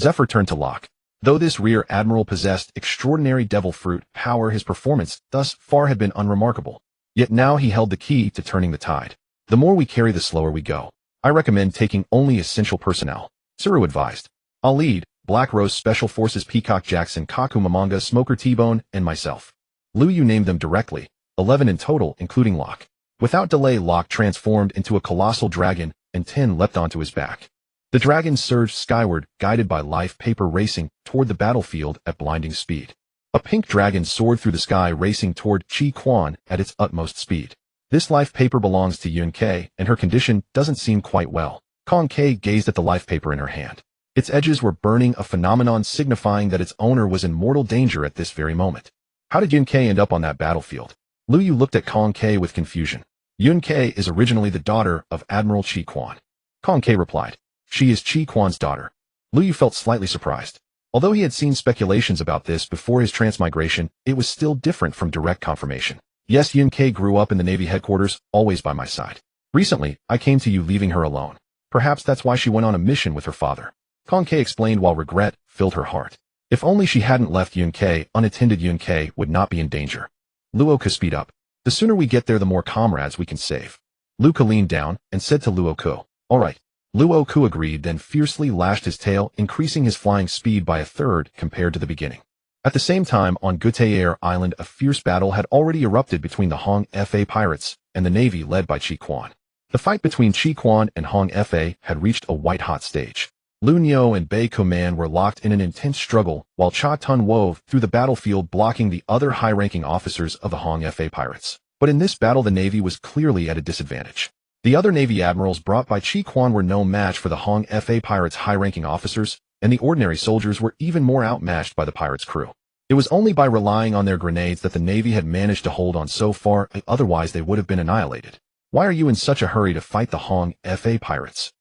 Zephyr turned to Locke. Though this rear admiral possessed extraordinary devil fruit power, his performance thus far had been unremarkable. Yet now he held the key to turning the tide. "The more we carry, the slower we go. I recommend taking only essential personnel," Tsuru advised. "I'll lead Black Rose Special Forces, Peacock Jackson, Kaku Momonga, Smoker T-Bone, and myself." Lu Yu named them directly, 11 in total, including Locke. Without delay, Locke transformed into a colossal dragon, and 10 leapt onto his back. The dragon surged skyward, guided by life paper, racing toward the battlefield at blinding speed. A pink dragon soared through the sky, racing toward Chi Quan at its utmost speed. "This life paper belongs to Yun Kei, and her condition doesn't seem quite well." Kong Kei gazed at the life paper in her hand. Its edges were burning, a phenomenon signifying that its owner was in mortal danger at this very moment. "How did Yun Kei end up on that battlefield?" Lu Yu looked at Kong Kei with confusion. "Yun Kei is originally the daughter of Admiral Chi Quan," Kong Kei replied. "She is Chi Quan's daughter." Lu Yu felt slightly surprised. Although he had seen speculations about this before his transmigration, it was still different from direct confirmation. "Yes, Yun Kei grew up in the Navy headquarters, always by my side. Recently, I came to you leaving her alone. Perhaps that's why she went on a mission with her father," Kong Kei explained while regret filled her heart. If only she hadn't left Yun Kei unattended, Yun Kei would not be in danger. "Luoka, speed up. The sooner we get there, the more comrades we can save." Luca leaned down and said to Luoku, "All right." Luoku agreed, then fiercely lashed his tail, increasing his flying speed by a third compared to the beginning. At the same time, on Gutayer Island, a fierce battle had already erupted between the Hong Fa pirates and the navy led by Chi Quan. The fight between Chi Quan and Hong Fa had reached a white-hot stage. Lu Nyo and Bei Kuman were locked in an intense struggle, while Cha Tun wove through the battlefield, blocking the other high-ranking officers of the Hong Fa pirates. But in this battle, the navy was clearly at a disadvantage. The other navy admirals brought by Chi Quan were no match for the Hong Fa pirates' high-ranking officers, and the ordinary soldiers were even more outmatched by the pirates' crew. It was only by relying on their grenades that the navy had managed to hold on so far, otherwise they would have been annihilated. Why are you in such a hurry to fight the Hong Fa pirates?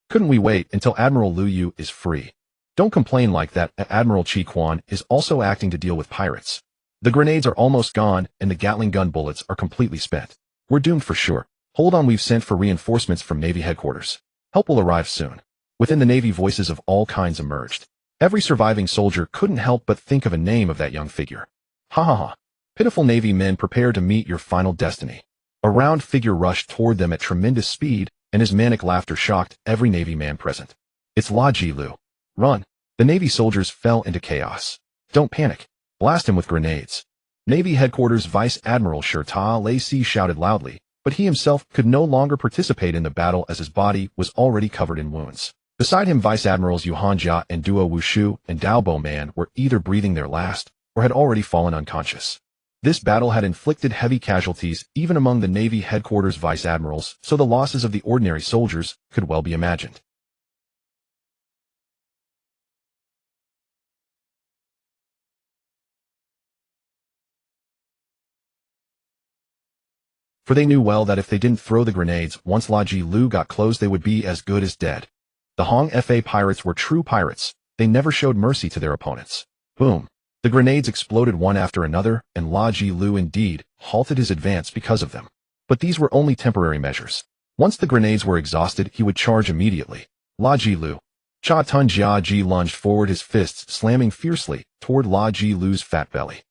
Couldn't we wait until Admiral Lu Yu is free? Don't complain like that. Admiral Chi Quan is also acting to deal with pirates. The grenades are almost gone and the Gatling gun bullets are completely spent. We're doomed for sure. Hold on, we've sent for reinforcements from Navy headquarters. Help will arrive soon. Within the Navy, voices of all kinds emerged. Every surviving soldier couldn't help but think of a name of that young figure. Ha ha ha. Pitiful Navy men, prepare to meet your final destiny. A round figure rushed toward them at tremendous speed, and his manic laughter shocked every Navy man present. It's La Ji Lu. Run. The Navy soldiers fell into chaos. Don't panic. Blast him with grenades. Navy headquarters Vice Admiral Shirta Lacey shouted loudly, but he himself could no longer participate in the battle as his body was already covered in wounds. Beside him, Vice Admirals Yuhan Jia and Duo Wushu and Dao Bo Man were either breathing their last or had already fallen unconscious. This battle had inflicted heavy casualties even among the Navy headquarters Vice Admirals, so the losses of the ordinary soldiers could well be imagined. For they knew well that if they didn't throw the grenades, once La Ji Lu got close, they would be as good as dead. The Hong Fa pirates were true pirates. They never showed mercy to their opponents. Boom. The grenades exploded one after another, and La Ji Lu indeed halted his advance because of them. But these were only temporary measures. Once the grenades were exhausted, he would charge immediately. La Ji Lu. Cha Tun Jia Ji lunged forward, his fists slamming fiercely toward La Ji Lu's fat belly.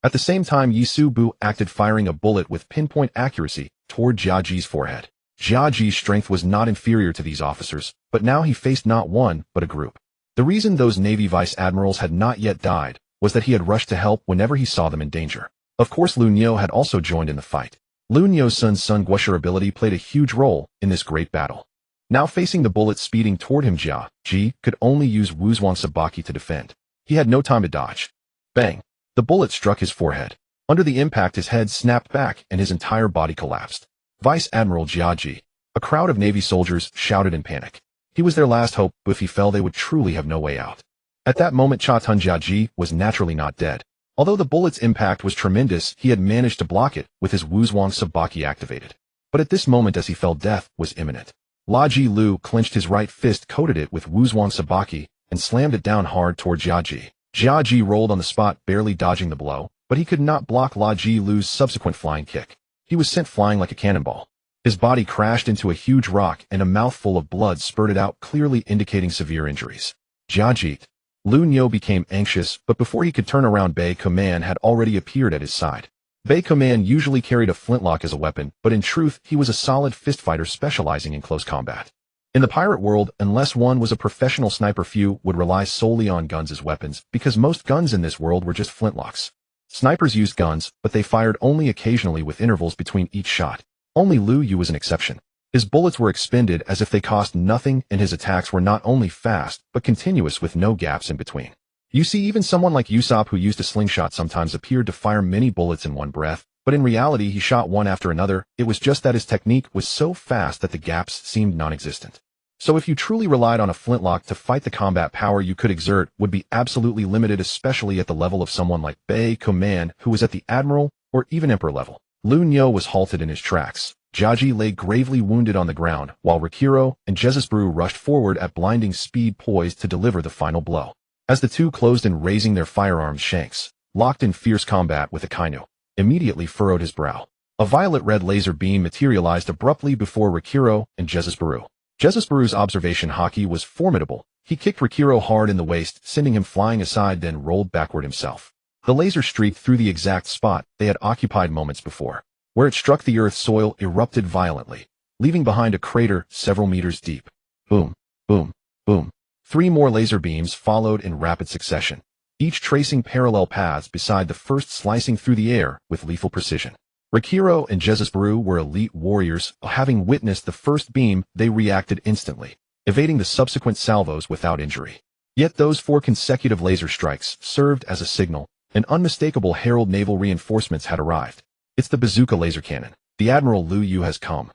At the same time, Yi Su Bu acted, firing a bullet with pinpoint accuracy toward Jia Ji's forehead. Jia Ji's strength was not inferior to these officers, but now he faced not one, but a group. The reason those Navy Vice Admirals had not yet died was that he had rushed to help whenever he saw them in danger. Of course, Lu Niu had also joined in the fight. Lu Niu's Sun Guosher ability played a huge role in this great battle. Now facing the bullets speeding toward him, Jia Ji could only use Wuzhuang Sabaki to defend. He had no time to dodge. Bang! The bullet struck his forehead. Under the impact, his head snapped back and his entire body collapsed. Vice Admiral Jia Ji. A crowd of Navy soldiers shouted in panic. He was their last hope, but if he fell, they would truly have no way out. At that moment, Cha Tun Jia Ji was naturally not dead. Although the bullet's impact was tremendous, he had managed to block it with his Wuzhuang Sabaki activated. But at this moment, as he fell, death was imminent. La Ji Lu clenched his right fist, coated it with Wuzhuang Sabaki, and slammed it down hard toward Jia Ji. Jia Ji rolled on the spot, barely dodging the blow, but he could not block La Ji Lu's subsequent flying kick. He was sent flying like a cannonball. His body crashed into a huge rock and a mouthful of blood spurted out, clearly indicating severe injuries. Jia Ji. Lu Niu became anxious, but before he could turn around, Bei Kuman had already appeared at his side. Bei Kuman usually carried a flintlock as a weapon, but in truth, he was a solid fist fighter specializing in close combat. In the pirate world, unless one was a professional sniper, few would rely solely on guns as weapons, because most guns in this world were just flintlocks. Snipers used guns, but they fired only occasionally with intervals between each shot. Only Lu Yu was an exception. His bullets were expended as if they cost nothing, and his attacks were not only fast, but continuous with no gaps in between. You see, even someone like Usopp, who used a slingshot, sometimes appeared to fire many bullets in one breath, but in reality he shot one after another. It was just that his technique was so fast that the gaps seemed non-existent. So if you truly relied on a flintlock to fight, the combat power you could exert would be absolutely limited, especially at the level of someone like Bei Kuman, who was at the Admiral or even Emperor level. Lu Niu was halted in his tracks. Jia Ji lay gravely wounded on the ground, while Rikiro and Jezusbru rushed forward at blinding speed, poised to deliver the final blow. As the two closed in, raising their firearms shanks, locked in fierce combat with Akainu, immediately furrowed his brow. A violet-red laser beam materialized abruptly before Rikiro and Jezusbru. Jezusbru's observation hockey was formidable. He kicked Rikiro hard in the waist, sending him flying aside, then rolled backward himself. The laser streaked through the exact spot they had occupied moments before. Where it struck, the earth soil erupted violently, leaving behind a crater several meters deep. Boom, boom, boom. 3 more laser beams followed in rapid succession, each tracing parallel paths beside the first, slicing through the air with lethal precision. Rikiro and Jezusbru were elite warriors. Having witnessed the first beam, they reacted instantly, evading the subsequent salvos without injury. Yet those 4 consecutive laser strikes served as a signal. An unmistakable herald. Naval reinforcements had arrived. It's the bazooka laser cannon. The Admiral Lu Yu has come.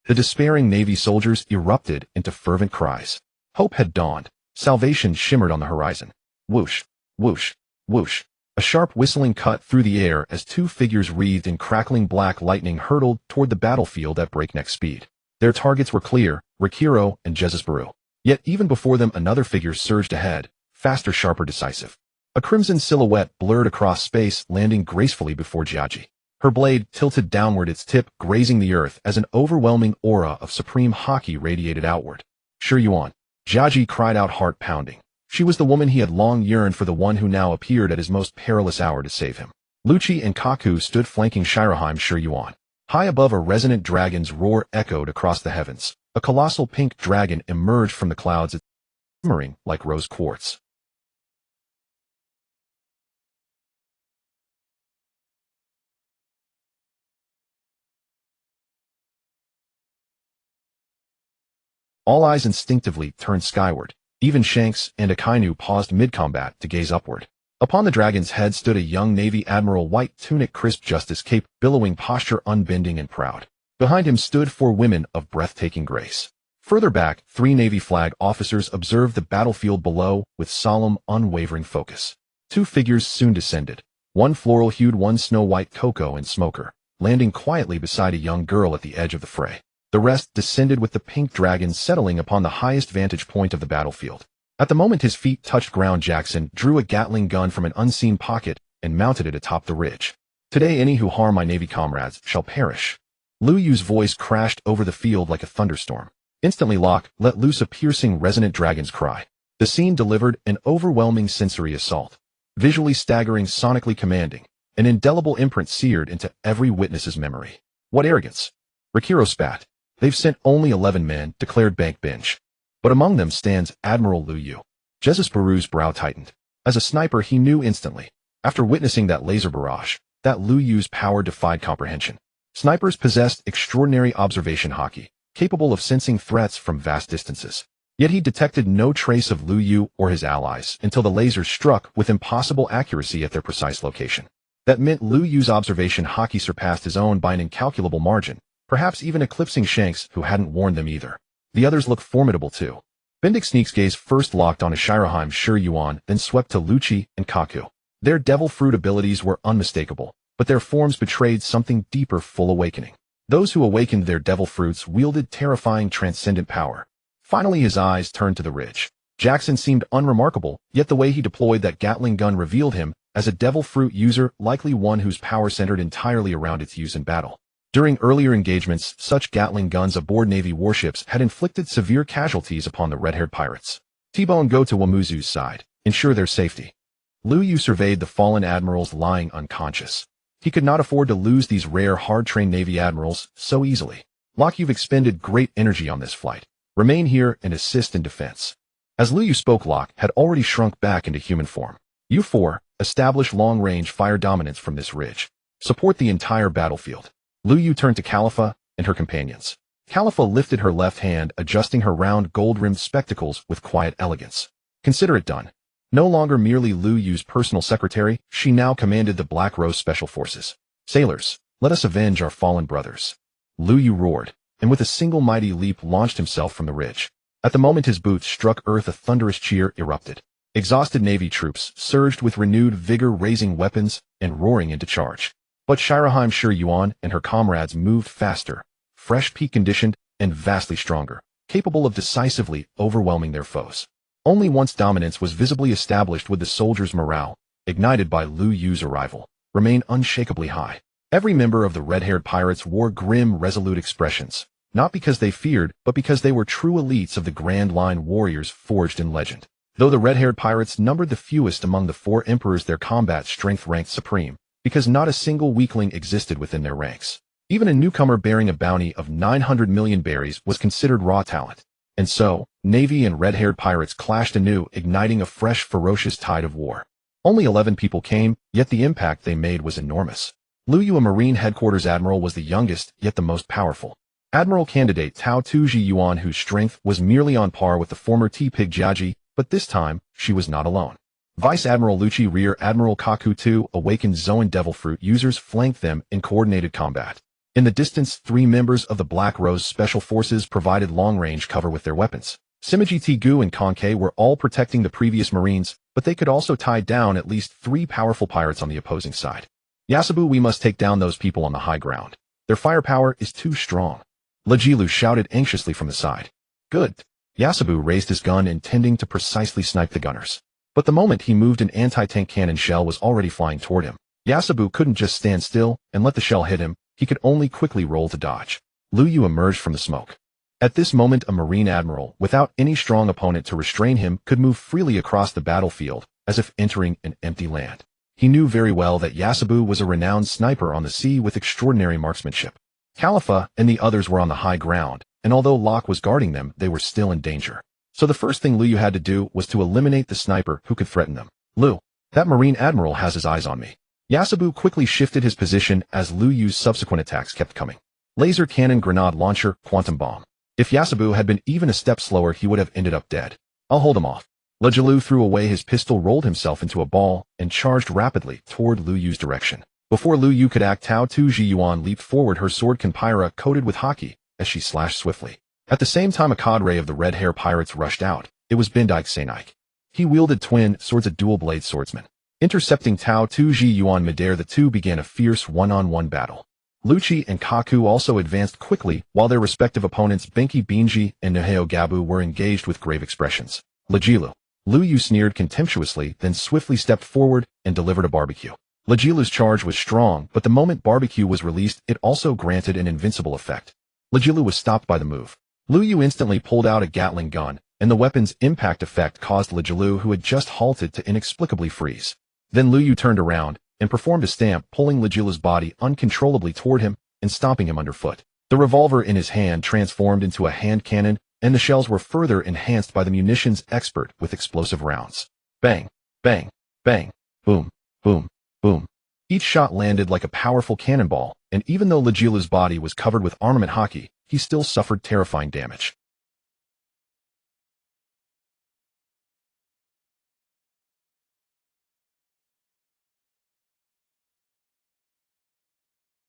The despairing Navy soldiers erupted into fervent cries. Hope had dawned. Salvation shimmered on the horizon. Whoosh, whoosh, whoosh. A sharp whistling cut through the air as two figures wreathed in crackling black lightning hurtled toward the battlefield at breakneck speed. Their targets were clear, Rikiro and Jezusbaru. Yet even before them another figure surged ahead, faster, sharper, decisive. A crimson silhouette blurred across space, landing gracefully before Jiaji. Her blade tilted downward, its tip grazing the earth as an overwhelming aura of supreme haki radiated outward. Sure Yuan. Jiaji cried out, heart pounding. She was the woman he had long yearned for, the one who now appeared at his most perilous hour to save him. Lucci and Kaku stood flanking Shiraheim Sure Yuan. High above, a resonant dragon's roar echoed across the heavens. A colossal pink dragon emerged from the clouds, shimmering like rose quartz. All eyes instinctively turned skyward. Even Shanks and Akainu paused mid-combat to gaze upward. Upon the dragon's head stood a young Navy admiral, white tunic, crisp justice cape, billowing posture unbending and proud. Behind him stood 4 women of breathtaking grace. Further back, 3 Navy flag officers observed the battlefield below with solemn, unwavering focus. 2 figures soon descended. One floral-hued, one snow-white, Coco and Smoker, landing quietly beside a young girl at the edge of the fray. The rest descended with the pink dragon settling upon the highest vantage point of the battlefield. At the moment his feet touched ground, Jackson drew a Gatling gun from an unseen pocket and mounted it atop the ridge. Today any who harm my Navy comrades shall perish. Lu Yu's voice crashed over the field like a thunderstorm. Instantly Locke let loose a piercing, resonant dragon's cry. The scene delivered an overwhelming sensory assault. Visually staggering, sonically commanding. An indelible imprint seared into every witness's memory. What arrogance! Rikiro spat. They've sent only 11 men, declared Bank Binge. But among them stands Admiral Lu Yu. Jezusbaru's brow tightened. As a sniper he knew instantly, after witnessing that laser barrage, that Lu Yu's power defied comprehension. Snipers possessed extraordinary observation haki, capable of sensing threats from vast distances. Yet he detected no trace of Lu Yu or his allies until the lasers struck with impossible accuracy at their precise location. That meant Lu Yu's observation haki surpassed his own by an incalculable margin, perhaps even eclipsing Shanks, who hadn't warned them either. The others looked formidable too. Bendick Sneak's gaze first locked on Shiraheim Sure Yuan, then swept to Lucci and Kaku. Their devil fruit abilities were unmistakable, but their forms betrayed something deeper, full awakening. Those who awakened their devil fruits wielded terrifying, transcendent power. Finally his eyes turned to the ridge. Jackson seemed unremarkable, yet the way he deployed that Gatling gun revealed him as a devil fruit user, likely one whose power centered entirely around its use in battle. During earlier engagements, such Gatling guns aboard Navy warships had inflicted severe casualties upon the red-haired pirates. T-Bone, go to Wamuzu's side. Ensure their safety. Lu Yu surveyed the fallen admirals lying unconscious. He could not afford to lose these rare, hard-trained Navy admirals so easily. Locke, you've expended great energy on this flight. Remain here and assist in defense. As Lu Yu spoke, Locke had already shrunk back into human form. You 4, establish long-range fire dominance from this ridge. Support the entire battlefield. Lu Yu turned to Khalifa and her companions. Khalifa lifted her left hand, adjusting her round gold-rimmed spectacles with quiet elegance. Consider it done. No longer merely Lu Yu's personal secretary, she now commanded the Black Rose Special Forces. Sailors, let us avenge our fallen brothers. Lu Yu roared, and with a single mighty leap launched himself from the ridge. At the moment his boots struck earth, a thunderous cheer erupted. Exhausted Navy troops surged with renewed vigor, raising weapons and roaring into charge. But Shiraheim Sure Yuan and her comrades moved faster, fresh, peak-conditioned, and vastly stronger, capable of decisively overwhelming their foes. Only once dominance was visibly established would the soldiers' morale, ignited by Lu Yu's arrival, remain unshakably high. Every member of the red-haired pirates wore grim, resolute expressions, not because they feared, but because they were true elites of the Grand Line warriors forged in legend. Though the red-haired pirates numbered the fewest among the 4 emperors, their combat strength ranked supreme, because not a single weakling existed within their ranks. Even a newcomer bearing a bounty of 900 million berries was considered raw talent. And so, Navy and red-haired pirates clashed anew, igniting a fresh, ferocious tide of war. Only 11 people came, yet the impact they made was enormous. Lu Yu, a Marine Headquarters Admiral, was the youngest, yet the most powerful. Admiral candidate Tao Tuji Yuan, whose strength was merely on par with the former T-Pig Jiaji, but this time, she was not alone. Vice Admiral Lucci, Rear Admiral Kaku, 2 awakened Zoan Devil Fruit users flanked them in coordinated combat. In the distance, 3 members of the Black Rose Special Forces provided long-range cover with their weapons. Sima Gu and Konke were all protecting the previous Marines, but they could also tie down at least 3 powerful pirates on the opposing side. Yasabu, we must take down those people on the high ground. Their firepower is too strong. Lejilu shouted anxiously from the side. Good. Yasabu raised his gun intending to precisely snipe the gunners. But the moment he moved, an anti-tank cannon shell was already flying toward him. Yasabu couldn't just stand still and let the shell hit him, he could only quickly roll to dodge. Lu Yu emerged from the smoke. At this moment, a Marine admiral, without any strong opponent to restrain him, could move freely across the battlefield, as if entering an empty land. He knew very well that Yasabu was a renowned sniper on the sea with extraordinary marksmanship. Khalifa and the others were on the high ground, and although Locke was guarding them, they were still in danger. So the first thing Lu Yu had to do was to eliminate the sniper who could threaten them. Lu, that Marine admiral has his eyes on me. Yasabu quickly shifted his position as Lu Yu's subsequent attacks kept coming. Laser cannon, grenade launcher, quantum bomb. If Yasabu had been even a step slower, he would have ended up dead. I'll hold him off. Lejilu threw away his pistol, rolled himself into a ball, and charged rapidly toward Lu Yu's direction. Before Lu Yu could act, Tao Tu Jiyuan leaped forward, her sword Kanpira coated with haki, as she slashed swiftly. At the same time, a cadre of the red hair pirates rushed out. It was Bindike Sainaik. He wielded twin swords, a dual-blade swordsman. Intercepting Tao Tu Jiyuan midair, the two began a fierce one-on-one battle. Lucci and Kaku also advanced quickly, while their respective opponents Benki Binji and Niheo Gabu were engaged with grave expressions. Lejilu. Lu Yu sneered contemptuously, then swiftly stepped forward and delivered a barbecue. Lejilu's charge was strong, but the moment barbecue was released, it also granted an invincible effect. Lejilu was stopped by the move. Lu Yu instantly pulled out a Gatling gun, and the weapon's impact effect caused Lejilu, who had just halted, to inexplicably freeze. Then Lu Yu turned around and performed a stamp, pulling Lejilu's body uncontrollably toward him and stomping him underfoot. The revolver in his hand transformed into a hand cannon, and the shells were further enhanced by the munitions expert with explosive rounds. Bang, bang, bang, boom, boom, boom. Each shot landed like a powerful cannonball, and even though Lejilu's body was covered with armament haki, he still suffered terrifying damage.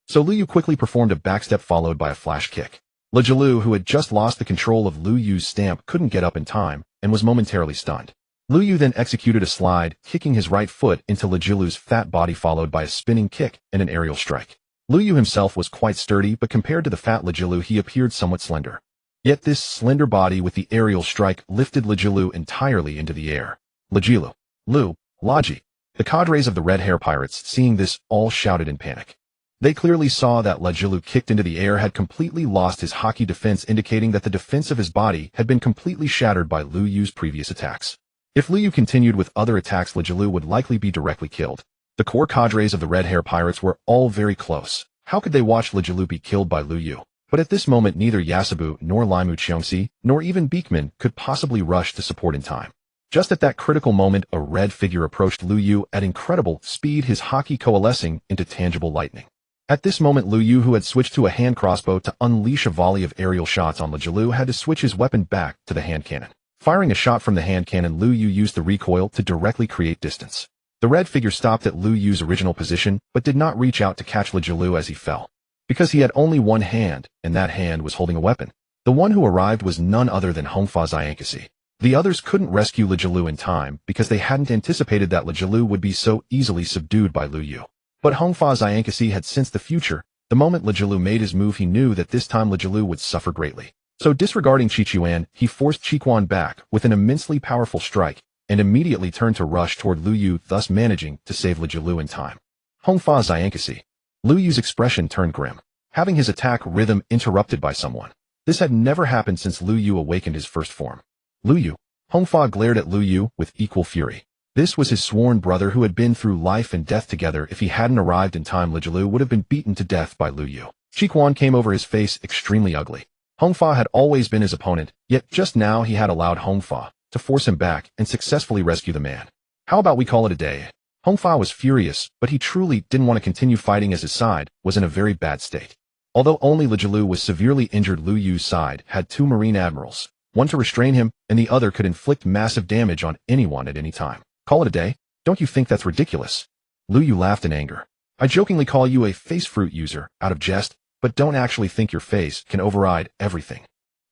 So Lu Yu quickly performed a backstep followed by a flash kick. Lejilu, who had just lost the control of Lu Yu's stamp, couldn't get up in time and was momentarily stunned. Lu Yu then executed a slide, kicking his right foot into Lejilu's fat body, followed by a spinning kick and an aerial strike. Lu Yu himself was quite sturdy, but compared to the fat Lejilu, he appeared somewhat slender. Yet this slender body with the aerial strike lifted Lejilu entirely into the air. Lejilu. Lu. Laji. The cadres of the red hair pirates, seeing this, all shouted in panic. They clearly saw that Lejilu, kicked into the air, had completely lost his haki defense, indicating that the defense of his body had been completely shattered by Lu Yu's previous attacks. If Lu Yu continued with other attacks, Lejilu would likely be directly killed. The core cadres of the red hair pirates were all very close. How could they watch Lejilu be killed by Lu Yu? But at this moment, neither Yasabu nor Limu Cheongsi nor even Beekman could possibly rush to support in time. Just at that critical moment, a red figure approached Lu Yu at incredible speed, his haki coalescing into tangible lightning. At this moment, Lu Yu, who had switched to a hand crossbow to unleash a volley of aerial shots on Lejilu, had to switch his weapon back to the hand cannon. Firing a shot from the hand cannon, Lu Yu used the recoil to directly create distance. The red figure stopped at Lu Yu's original position, but did not reach out to catch Lejilu as he fell. Because he had only one hand, and that hand was holding a weapon. The one who arrived was none other than Hongfa Zyankasi. The others couldn't rescue Lejilu in time because they hadn't anticipated that Lejilu would be so easily subdued by Lu Yu. But Hongfa Zyankasi had sensed the future. The moment Lejilu made his move, he knew that this time Lejilu would suffer greatly. So disregarding Chichuan, he forced Chiquan back with an immensely powerful strike, and immediately turned to rush toward Lu Yu, thus managing to save Lejilu in time. Hongfa Zyankasi. Lu Yu's expression turned grim, having his attack rhythm interrupted by someone. This had never happened since Lu Yu awakened his first form. Lu Yu. Hongfa glared at Lu Yu with equal fury. This was his sworn brother who had been through life and death together. If he hadn't arrived in time, Lejilu would have been beaten to death by Lu Yu. Chiquan came over, his face extremely ugly. Hongfa had always been his opponent, yet just now he had allowed Hongfa to force him back and successfully rescue the man. How about we call it a day? Hongfa was furious, but he truly didn't want to continue fighting, as his side was in a very bad state. Although only Lejilu was severely injured, Lu Yu's side had two Marine admirals, one to restrain him, and the other could inflict massive damage on anyone at any time. Call it a day? Don't you think that's ridiculous? Lu Yu laughed in anger. I jokingly call you a face fruit user, out of jest, but don't actually think your face can override everything.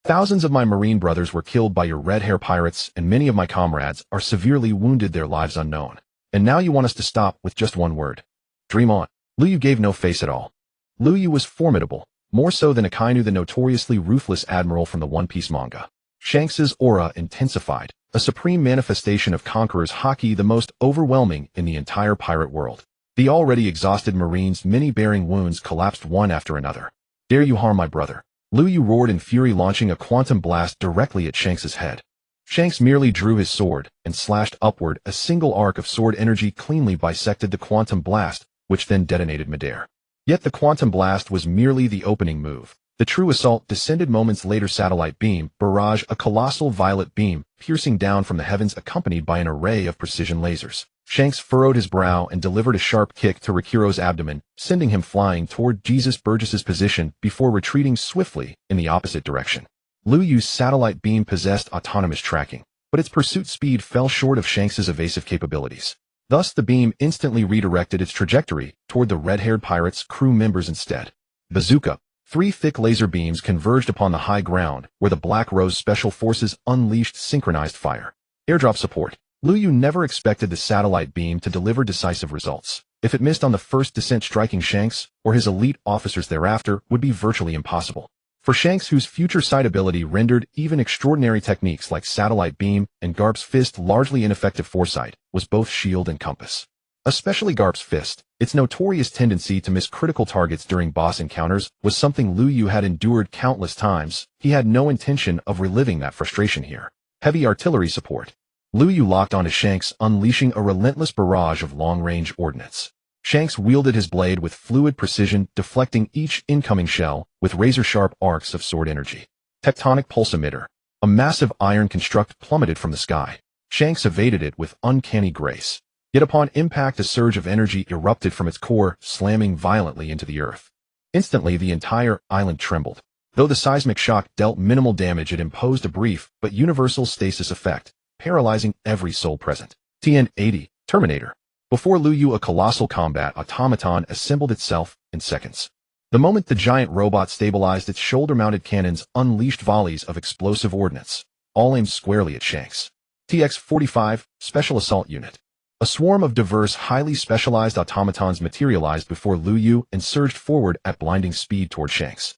Thousands of my Marine brothers were killed by your red-hair pirates, and many of my comrades are severely wounded, their lives unknown. And now you want us to stop with just one word. Dream on. Lu Yu gave no face at all. Lu Yu was formidable, more so than Akainu, the notoriously ruthless admiral from the One Piece manga. Shanks's aura intensified, a supreme manifestation of conqueror's haki, the most overwhelming in the entire pirate world. The already exhausted Marines, many bearing wounds, collapsed one after another. Dare you harm my brother? Lu Yu roared in fury, launching a quantum blast directly at Shanks's head. Shanks merely drew his sword and slashed upward. A single arc of sword energy cleanly bisected the quantum blast, which then detonated midair. Yet the quantum blast was merely the opening move. The true assault descended moments later. Satellite beam, barrage, a colossal violet beam, piercing down from the heavens, accompanied by an array of precision lasers. Shanks furrowed his brow and delivered a sharp kick to Rikiro's abdomen, sending him flying toward Jesus Burgess's position before retreating swiftly in the opposite direction. Lu Yu's satellite beam possessed autonomous tracking, but its pursuit speed fell short of Shanks's evasive capabilities. Thus, the beam instantly redirected its trajectory toward the red-haired pirates' crew members instead. Bazooka. 3 thick laser beams converged upon the high ground, where the Black Rose Special Forces unleashed synchronized fire. Airdrop support. Lu Yu never expected the satellite beam to deliver decisive results. If it missed on the first descent, striking Shanks or his elite officers thereafter would be virtually impossible. For Shanks, whose future sight ability rendered even extraordinary techniques like satellite beam and Garp's fist largely ineffective, foresight was both shield and compass. Especially Garp's fist, its notorious tendency to miss critical targets during boss encounters was something Lu Yu had endured countless times. He had no intention of reliving that frustration here. Heavy artillery support. Lu Yu locked onto Shanks, unleashing a relentless barrage of long-range ordnance. Shanks wielded his blade with fluid precision, deflecting each incoming shell with razor-sharp arcs of sword energy. Tectonic pulse emitter. A massive iron construct plummeted from the sky. Shanks evaded it with uncanny grace. Yet upon impact, a surge of energy erupted from its core, slamming violently into the earth. Instantly, the entire island trembled. Though the seismic shock dealt minimal damage, it imposed a brief but universal stasis effect, paralyzing every soul present. TN-80, Terminator. Before Lu Yu, a colossal combat automaton assembled itself in seconds. The moment the giant robot stabilized, its shoulder-mounted cannons unleashed volleys of explosive ordnance, all aimed squarely at Shanks. TX-45, Special Assault Unit. A swarm of diverse, highly specialized automatons materialized before Lu Yu and surged forward at blinding speed toward Shanks.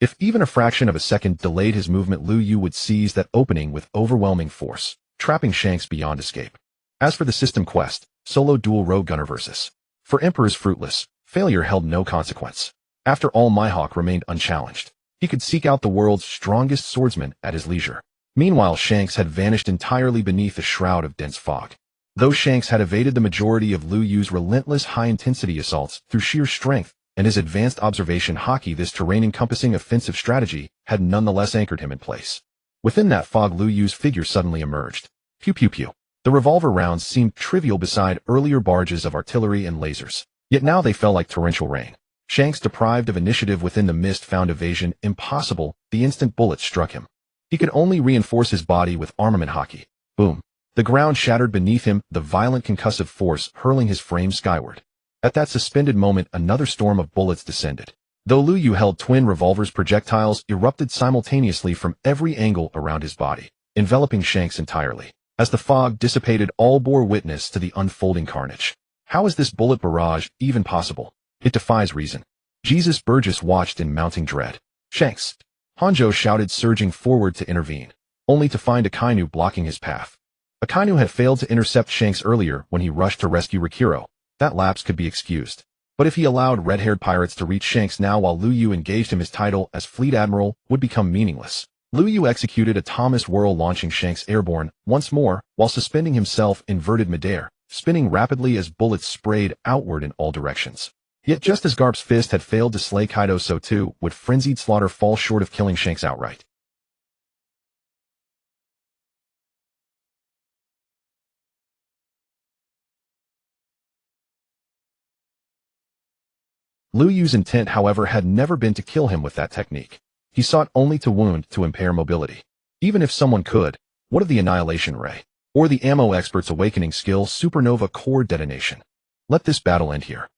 If even a fraction of a second delayed his movement, Lu Yu would seize that opening with overwhelming force, trapping Shanks beyond escape. As for the system quest, solo dual rogue gunner versus. For Emperor's fruitless, failure held no consequence. After all, Mihawk remained unchallenged. He could seek out the world's strongest swordsman at his leisure. Meanwhile, Shanks had vanished entirely beneath a shroud of dense fog. Though Shanks had evaded the majority of Lu Yu's relentless high-intensity assaults through sheer strength and his advanced observation haki, this terrain-encompassing offensive strategy had nonetheless anchored him in place. Within that fog, Lu Yu's figure suddenly emerged. Pew pew pew. The revolver rounds seemed trivial beside earlier barrages of artillery and lasers. Yet now they fell like torrential rain. Shanks, deprived of initiative within the mist, found evasion impossible the instant bullets struck him. He could only reinforce his body with armament haki. Boom. The ground shattered beneath him, the violent concussive force hurling his frame skyward. At that suspended moment, another storm of bullets descended. Though Lu Yu held twin revolvers, projectiles erupted simultaneously from every angle around his body, enveloping Shanks entirely. As the fog dissipated, all bore witness to the unfolding carnage. How is this bullet barrage even possible? It defies reason. Jesus Burgess watched in mounting dread. Shanks! Hanjo shouted, surging forward to intervene, only to find Akainu blocking his path. Akainu had failed to intercept Shanks earlier when he rushed to rescue Rikiro. That lapse could be excused. But if he allowed red-haired pirates to reach Shanks now while Lu Yu engaged him, his title as Fleet Admiral would become meaningless. Lu Yu executed a Thomas whirl, launching Shanks airborne once more while suspending himself inverted midair, spinning rapidly as bullets sprayed outward in all directions. Yet just as Garp's fist had failed to slay Kaido, so too would frenzied slaughter fall short of killing Shanks outright. Lu Yu's intent, however, had never been to kill him with that technique. He sought only to wound, to impair mobility. Even if someone could, what of the annihilation ray? or the ammo expert's awakening skill supernova core detonation. Let this battle end here.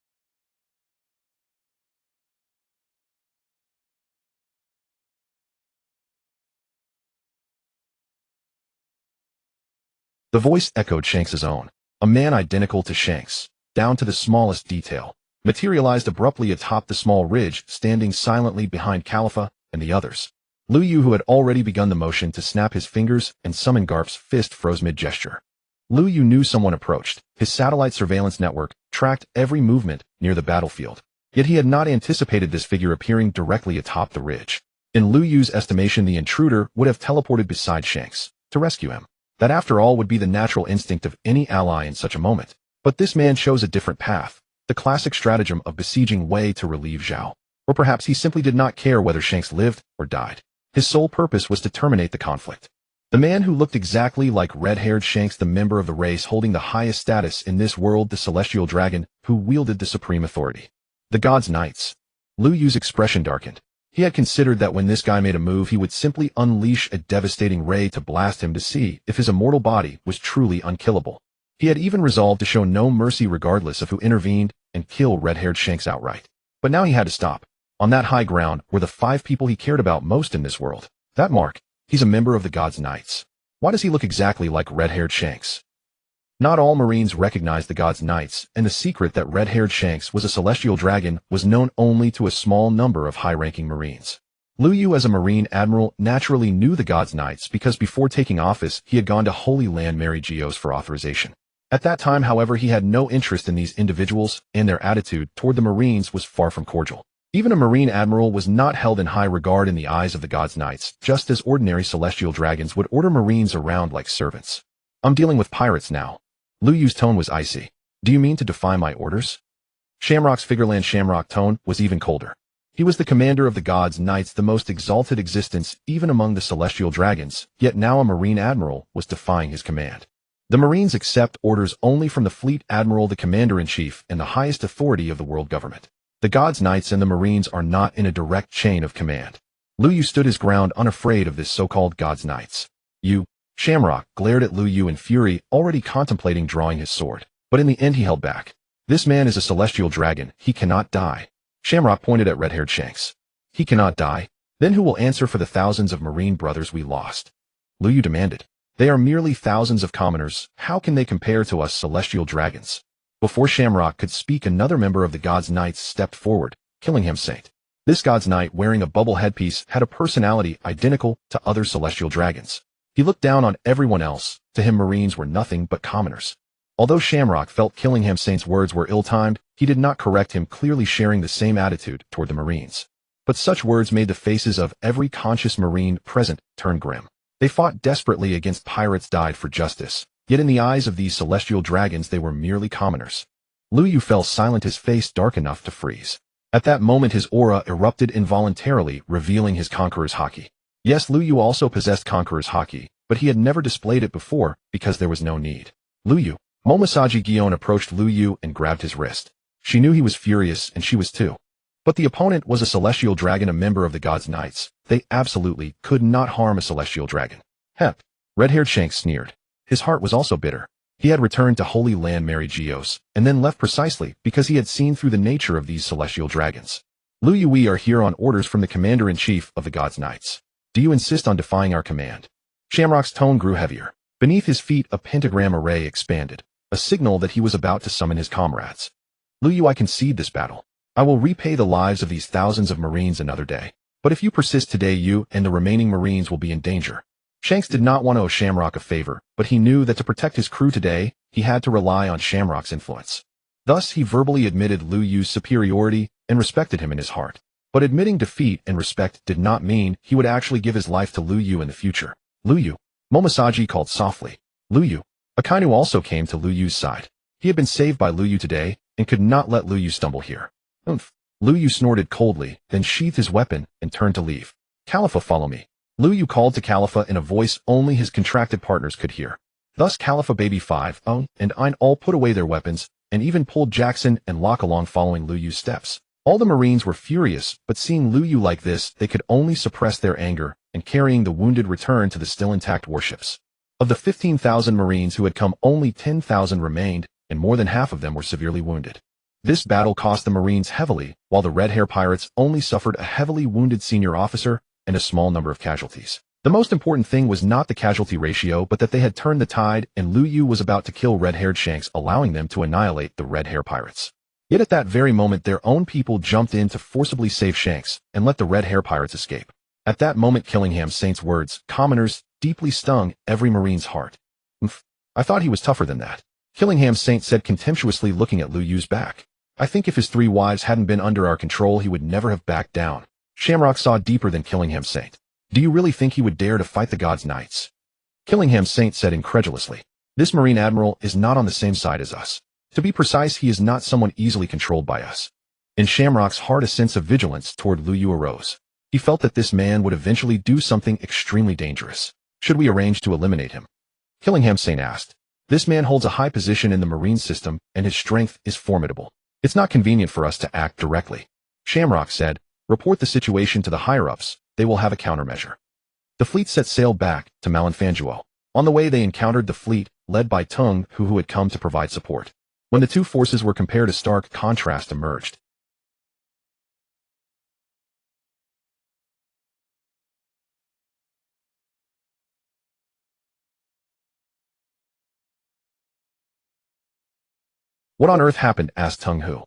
The voice echoed Shanks' own. A man identical to Shanks, down to the smallest detail, materialized abruptly atop the small ridge, standing silently behind Khalifa and the others. Lu Yu, who had already begun the motion to snap his fingers and summon Garp's fist, froze mid-gesture. Lu Yu knew someone approached. His satellite surveillance network tracked every movement near the battlefield. Yet he had not anticipated this figure appearing directly atop the ridge. In Lu Yu's estimation, the intruder would have teleported beside Shanks to rescue him. That, after all, would be the natural instinct of any ally in such a moment. But this man chose a different path, the classic stratagem of besieging Wei to relieve Zhao. Or perhaps he simply did not care whether Shanks lived or died. His sole purpose was to terminate the conflict. The man who looked exactly like red-haired Shanks, the member of the race holding the highest status in this world, the celestial dragon who wielded the supreme authority. The God's Knights. Lu Yu's expression darkened. He had considered that when this guy made a move, he would simply unleash a devastating ray to blast him to see if his immortal body was truly unkillable. He had even resolved to show no mercy regardless of who intervened and kill red-haired Shanks outright. But now he had to stop. On that high ground were the 5 people he cared about most in this world. That mark, he's a member of the God's Knights. Why does he look exactly like red-haired Shanks? Not all Marines recognized the God's Knights, and the secret that red-haired Shanks was a celestial dragon was known only to a small number of high-ranking Marines. Lu Yu, as a Marine Admiral, naturally knew the God's Knights because before taking office, he had gone to Holy Land Mary Geos for authorization. At that time, however, he had no interest in these individuals, and their attitude toward the Marines was far from cordial. Even a Marine Admiral was not held in high regard in the eyes of the God's Knights, just as ordinary celestial dragons would order Marines around like servants. "I'm dealing with pirates now." Lu Yu's tone was icy. "Do you mean to defy my orders?" Shamrock's Figureland Shamrock tone was even colder. He was the commander of the God's Knights, the most exalted existence even among the celestial dragons, yet now a Marine Admiral was defying his command. The Marines accept orders only from the Fleet Admiral, the Commander-in-Chief, and the highest authority of the world government. The God's Knights and the Marines are not in a direct chain of command. Lu Yu stood his ground, unafraid of this so-called God's Knights. "You..." Shamrock glared at Lu Yu in fury, already contemplating drawing his sword. But in the end he held back. "This man is a celestial dragon. He cannot die." Shamrock pointed at red-haired Shanks. "He cannot die? Then who will answer for the thousands of Marine brothers we lost?" Lu Yu demanded. "They are merely thousands of commoners. How can they compare to us celestial dragons?" Before Shamrock could speak, another member of the God's Knights stepped forward, Killingham Saint. This God's Knight, wearing a bubble headpiece, had a personality identical to other celestial dragons. He looked down on everyone else. To him, Marines were nothing but commoners. Although Shamrock felt Killingham Saint's words were ill-timed, he did not correct him, clearly sharing the same attitude toward the Marines. But such words made the faces of every conscious Marine present turn grim. They fought desperately against pirates, died for justice. Yet in the eyes of these celestial dragons, they were merely commoners. Lu Yu fell silent, his face dark enough to freeze. At that moment, his aura erupted involuntarily, revealing his Conqueror's Haki. Yes, Lu Yu also possessed Conqueror's Haki, but he had never displayed it before because there was no need. "Lu Yu." Momosaji Gion approached Lu Yu and grabbed his wrist. She knew he was furious, and she was too. But the opponent was a celestial dragon, a member of the God's Knights. They absolutely could not harm a celestial dragon. "Hep." Red-haired Shanks sneered. His heart was also bitter. He had returned to Holy Land Mary Geos, and then left precisely because he had seen through the nature of these celestial dragons. "Lu Yu, we are here on orders from the Commander-in-Chief of the God's Knights. Do you insist on defying our command?" Shamrock's tone grew heavier. Beneath his feet, a pentagram array expanded, a signal that he was about to summon his comrades. "Lu Yu, I concede this battle. I will repay the lives of these thousands of Marines another day. But if you persist today, you and the remaining Marines will be in danger." Shanks did not want to owe Shamrock a favor, but he knew that to protect his crew today, he had to rely on Shamrock's influence. Thus, he verbally admitted Lu Yu's superiority and respected him in his heart. But admitting defeat and respect did not mean he would actually give his life to Lu Yu in the future. "Lu Yu." Momosaji called softly. "Lu Yu." Akainu also came to Lu Yu's side. He had been saved by Lu Yu today and could not let Lu Yu stumble here. "Umph." Lu Yu snorted coldly, then sheathed his weapon and turned to leave. "Khalifa, follow me." Lu Yu called to Khalifa in a voice only his contracted partners could hear. Thus Khalifa, Baby 5, and Ein all put away their weapons and even pulled Jackson and Locke along, following Lu Yu's steps. All the Marines were furious, but seeing Lu Yu like this, they could only suppress their anger and carrying the wounded return to the still intact warships. Of the 15,000 Marines who had come, only 10,000 remained, and more than half of them were severely wounded. This battle cost the Marines heavily, while the Red Hair Pirates only suffered a heavily wounded senior officer and a small number of casualties. The most important thing was not the casualty ratio, but that they had turned the tide, and Lu Yu was about to kill red-haired Shanks, allowing them to annihilate the Red Hair Pirates. Yet at that very moment, their own people jumped in to forcibly save Shanks and let the Red Hair Pirates escape. At that moment, Killingham Saint's words, commoners, deeply stung every Marine's heart. I thought he was tougher than that. Killingham Saint said contemptuously, looking at Lu Yu's back. I think if his 3 wives hadn't been under our control, he would never have backed down. Shamrock saw deeper than Killingham Saint. Do you really think he would dare to fight the God's Knights? Killingham Saint said incredulously. This Marine Admiral is not on the same side as us. To be precise, he is not someone easily controlled by us. In Shamrock's heart, a sense of vigilance toward Lu Yu arose. He felt that this man would eventually do something extremely dangerous. Should we arrange to eliminate him? Killingham Saint asked. This man holds a high position in the Marine system, and his strength is formidable. It's not convenient for us to act directly. Shamrock said, report the situation to the higher-ups. They will have a countermeasure. The fleet set sail back to Malinfanjuo. On the way, they encountered the fleet, led by Tung, who had come to provide support. When the two forces were compared, a stark contrast emerged. What on earth happened? Asked Tung Hu.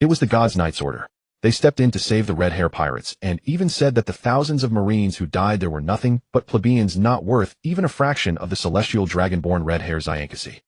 It was the God's Knight's order. They stepped in to save the Red Hair Pirates, and even said that the thousands of Marines who died there were nothing but plebeians, not worth even a fraction of the celestial dragonborn Red Hair Zyankasi.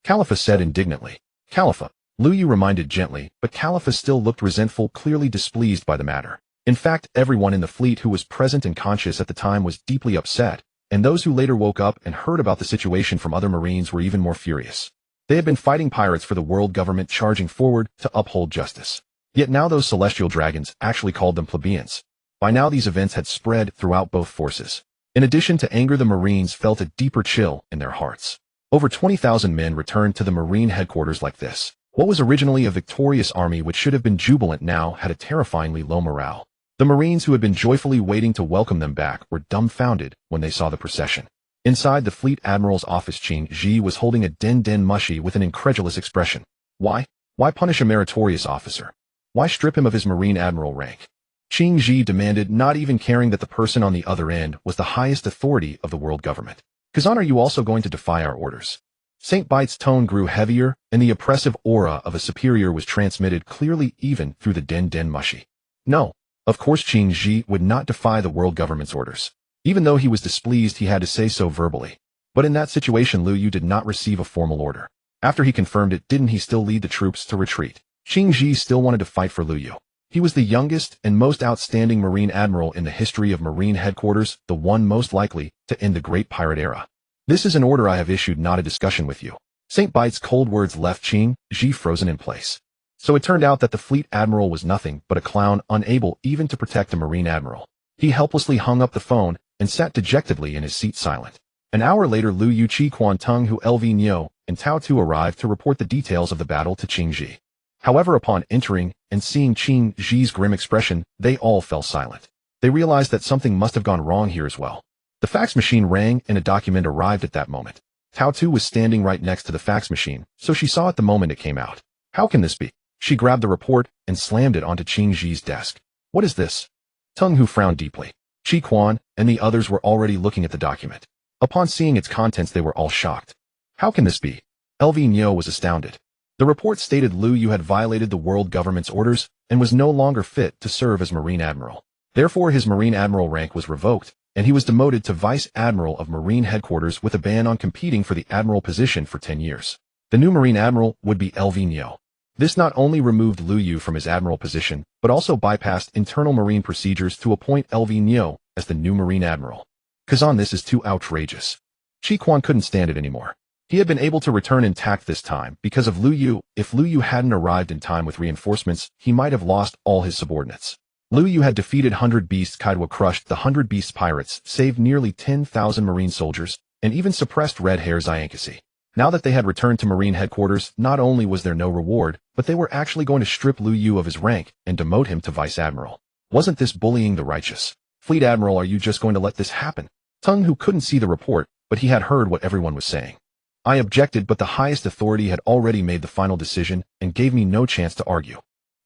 Khalifa said indignantly. Khalifa, Lu Yu reminded gently, but Khalifa still looked resentful, clearly displeased by the matter. In fact, everyone in the fleet who was present and conscious at the time was deeply upset, and those who later woke up and heard about the situation from other Marines were even more furious. They had been fighting pirates for the world government, charging forward to uphold justice. Yet now those celestial dragons actually called them plebeians. By now these events had spread throughout both forces. In addition to anger, the Marines felt a deeper chill in their hearts. Over 20,000 men returned to the Marine headquarters like this. What was originally a victorious army, which should have been jubilant, now had a terrifyingly low morale. The Marines who had been joyfully waiting to welcome them back were dumbfounded when they saw the procession. Inside the Fleet Admiral's office, Qing Ji was holding a den mushi with an incredulous expression. Why? Why punish a meritorious officer? Why strip him of his Marine Admiral rank? Qing Ji demanded, not even caring that the person on the other end was the highest authority of the world government. Kazan, are you also going to defy our orders? Saint Bait's tone grew heavier, and the oppressive aura of a superior was transmitted clearly even through the den mushi. No, of course Qing Ji would not defy the world government's orders. Even though he was displeased, he had to say so verbally. But in that situation, Lu Yu did not receive a formal order. After he confirmed it, didn't he still lead the troops to retreat? Qing Ji still wanted to fight for Lu Yu. He was the youngest and most outstanding Marine Admiral in the history of Marine headquarters, the one most likely to end the Great Pirate Era. This is an order I have issued, not a discussion with you. Saint Bait's cold words left Qing Ji frozen in place. So it turned out that the Fleet Admiral was nothing but a clown, unable even to protect a Marine Admiral. He helplessly hung up the phone and sat dejectedly in his seat, silent. An hour later, Lu Yu, Chi Quan Tung Hu, LV Nyo, and Tao Tu arrived to report the details of the battle to Qing Ji. However, upon entering and seeing Qing Ji's grim expression, they all fell silent. They realized that something must have gone wrong here as well. The fax machine rang and a document arrived at that moment. Tao Tu was standing right next to the fax machine, so she saw it the moment it came out. How can this be? She grabbed the report and slammed it onto Qing Ji's desk. What is this? Tung Hu frowned deeply. Chi Quan and the others were already looking at the document. Upon seeing its contents, they were all shocked. How can this be? LV Nyo was astounded. The report stated Lu Yu had violated the world government's orders and was no longer fit to serve as Marine Admiral. Therefore, his Marine Admiral rank was revoked, and he was demoted to Vice Admiral of Marine Headquarters with a ban on competing for the Admiral position for 10 years. The new Marine Admiral would be LV Nyo. This not only removed Lu Yu from his Admiral position, but also bypassed internal Marine procedures to appoint LV Nyo as the new Marine Admiral. Kazan, this is too outrageous. Chi Quan couldn't stand it anymore. He had been able to return intact this time because of Lu Yu. If Lu Yu hadn't arrived in time with reinforcements, he might have lost all his subordinates. Lu Yu had defeated 100 Beasts, Kaidwa crushed the 100 Beasts pirates, saved nearly 10,000 Marine soldiers, and even suppressed Red Hair Zyankasi. Now that they had returned to Marine headquarters, not only was there no reward, but they were actually going to strip Lu Yu of his rank and demote him to Vice Admiral. Wasn't this bullying the righteous? Fleet Admiral, are you just going to let this happen? Tung Hu couldn't see the report, but he had heard what everyone was saying. I objected, but the highest authority had already made the final decision and gave me no chance to argue.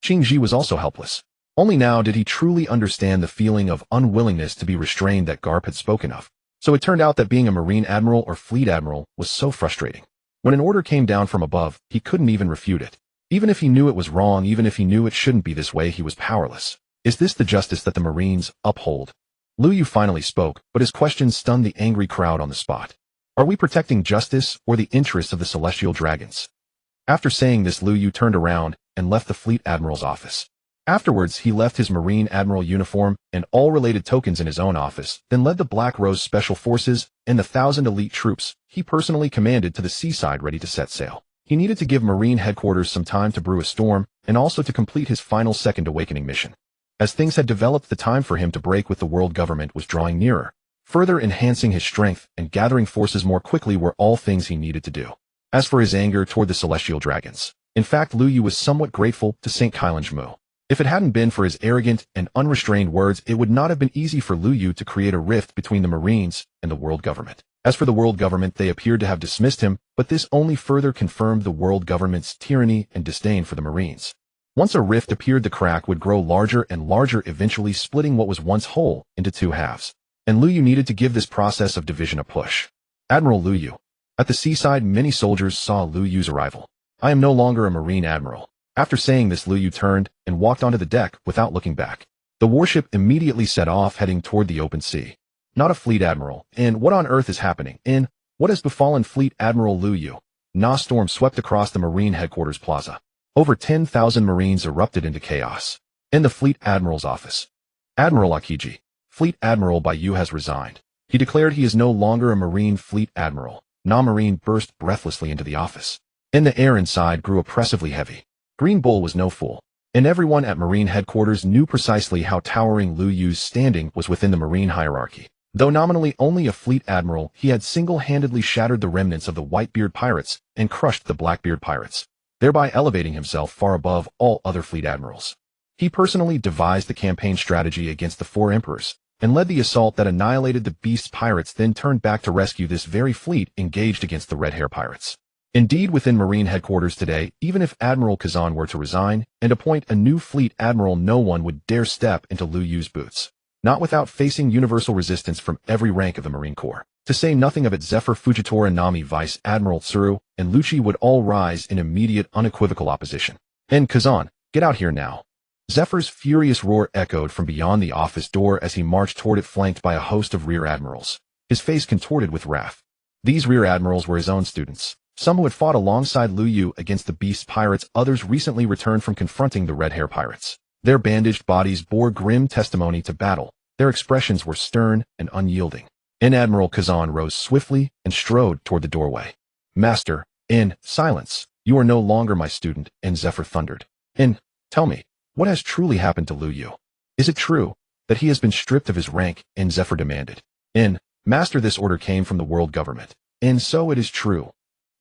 Qingji was also helpless. Only now did he truly understand the feeling of unwillingness to be restrained that Garp had spoken of. So it turned out that being a Marine Admiral or Fleet Admiral was so frustrating. When an order came down from above, he couldn't even refute it. Even if he knew it was wrong, even if he knew it shouldn't be this way, he was powerless. Is this the justice that the Marines uphold? Lu Yu finally spoke, but his question stunned the angry crowd on the spot. Are we protecting justice or the interests of the celestial dragons? After saying this, Lu Yu turned around and left the Fleet Admiral's office. Afterwards, he left his Marine Admiral uniform and all related tokens in his own office, then led the Black Rose Special Forces and the 1,000 elite troops he personally commanded to the seaside ready to set sail. He needed to give Marine headquarters some time to brew a storm and also to complete his final Second Awakening mission. As things had developed, the time for him to break with the world government was drawing nearer. Further enhancing his strength and gathering forces more quickly were all things he needed to do. As for his anger toward the celestial dragons, in fact, Lu Yu was somewhat grateful to St. Kailanjmu. If it hadn't been for his arrogant and unrestrained words, it would not have been easy for Lu Yu to create a rift between the Marines and the world government. As for the world government, they appeared to have dismissed him, but this only further confirmed the world government's tyranny and disdain for the Marines. Once a rift appeared, the crack would grow larger and larger, eventually splitting what was once whole into two halves. And Lu Yu needed to give this process of division a push. Admiral Lu Yu. At the seaside, many soldiers saw Lu Yu's arrival. I am no longer a Marine Admiral. After saying this, Lu Yu turned and walked onto the deck without looking back. The warship immediately set off, heading toward the open sea. Not a Fleet Admiral. And what on earth is happening? And what has befallen Fleet Admiral Lu Yu? Na storm swept across the Marine headquarters plaza. Over 10,000 Marines erupted into chaos. In the Fleet Admiral's office. Admiral Akiji, Fleet Admiral Bai has resigned. He declared he is no longer a Marine Fleet Admiral. Na Marine burst breathlessly into the office. In the air inside grew oppressively heavy. Green Bull was no fool, and everyone at Marine headquarters knew precisely how towering Lu Yu's standing was within the Marine hierarchy. Though nominally only a Fleet Admiral, he had single-handedly shattered the remnants of the Whitebeard pirates and crushed the Blackbeard pirates, thereby elevating himself far above all other Fleet Admirals. He personally devised the campaign strategy against the Four Emperors, and led the assault that annihilated the Beast pirates, then turned back to rescue this very fleet engaged against the Red Hair pirates. Indeed, within Marine headquarters today, even if Admiral Kazan were to resign and appoint a new Fleet Admiral, no one would dare step into Lu Yu's boots, not without facing universal resistance from every rank of the Marine Corps. To say nothing of it, Zephyr, Fujitora, Nami, Vice Admiral Tsuru, and Lucci would all rise in immediate, unequivocal opposition. And Kazan, get out here now. Zephyr's furious roar echoed from beyond the office door as he marched toward it, flanked by a host of rear admirals, his face contorted with wrath. These rear admirals were his own students. Some who had fought alongside Lu Yu against the Beast pirates, others recently returned from confronting the Red Hair pirates. Their bandaged bodies bore grim testimony to battle. Their expressions were stern and unyielding. Admiral Kazan rose swiftly and strode toward the doorway. Master, silence. You are no longer my student, Zephyr thundered. Tell me, what has truly happened to Lu Yu? Is it true that he has been stripped of his rank? Zephyr demanded. Master, this order came from the world government. So it is true.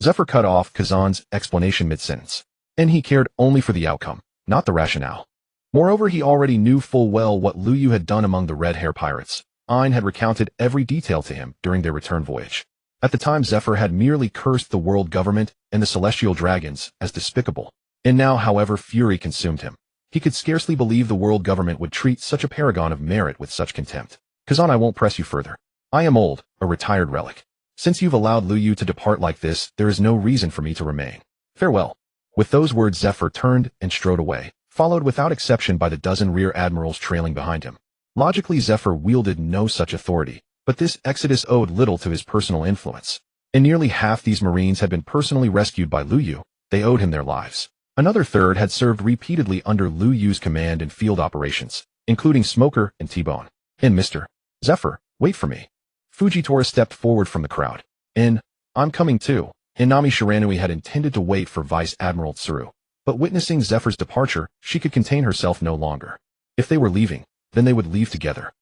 Zephyr cut off Kazan's explanation mid-sentence. He cared only for the outcome, not the rationale. Moreover, he already knew full well what Lu Yu had done among the Red Hair pirates. Ayn had recounted every detail to him during their return voyage. At the time, Zephyr had merely cursed the world government and the celestial dragons as despicable. Now, however, fury consumed him. He could scarcely believe the world government would treat such a paragon of merit with such contempt. Kazan, I won't press you further. I am old, a retired relic. Since you've allowed Lu Yu to depart like this, there is no reason for me to remain. Farewell. With those words, Zephyr turned and strode away, followed without exception by the dozen rear admirals trailing behind him. Logically, Zephyr wielded no such authority, but this exodus owed little to his personal influence. Nearly half these Marines had been personally rescued by Lu Yu. They owed him their lives. Another third had served repeatedly under Lu Yu's command in field operations, including Smoker and T-Bone. Mr. Zephyr, wait for me. Fujitora stepped forward from the crowd. I'm coming too. Nami Shiranui had intended to wait for Vice Admiral Tsuru, but witnessing Zephyr's departure, she could contain herself no longer. If they were leaving, then they would leave together.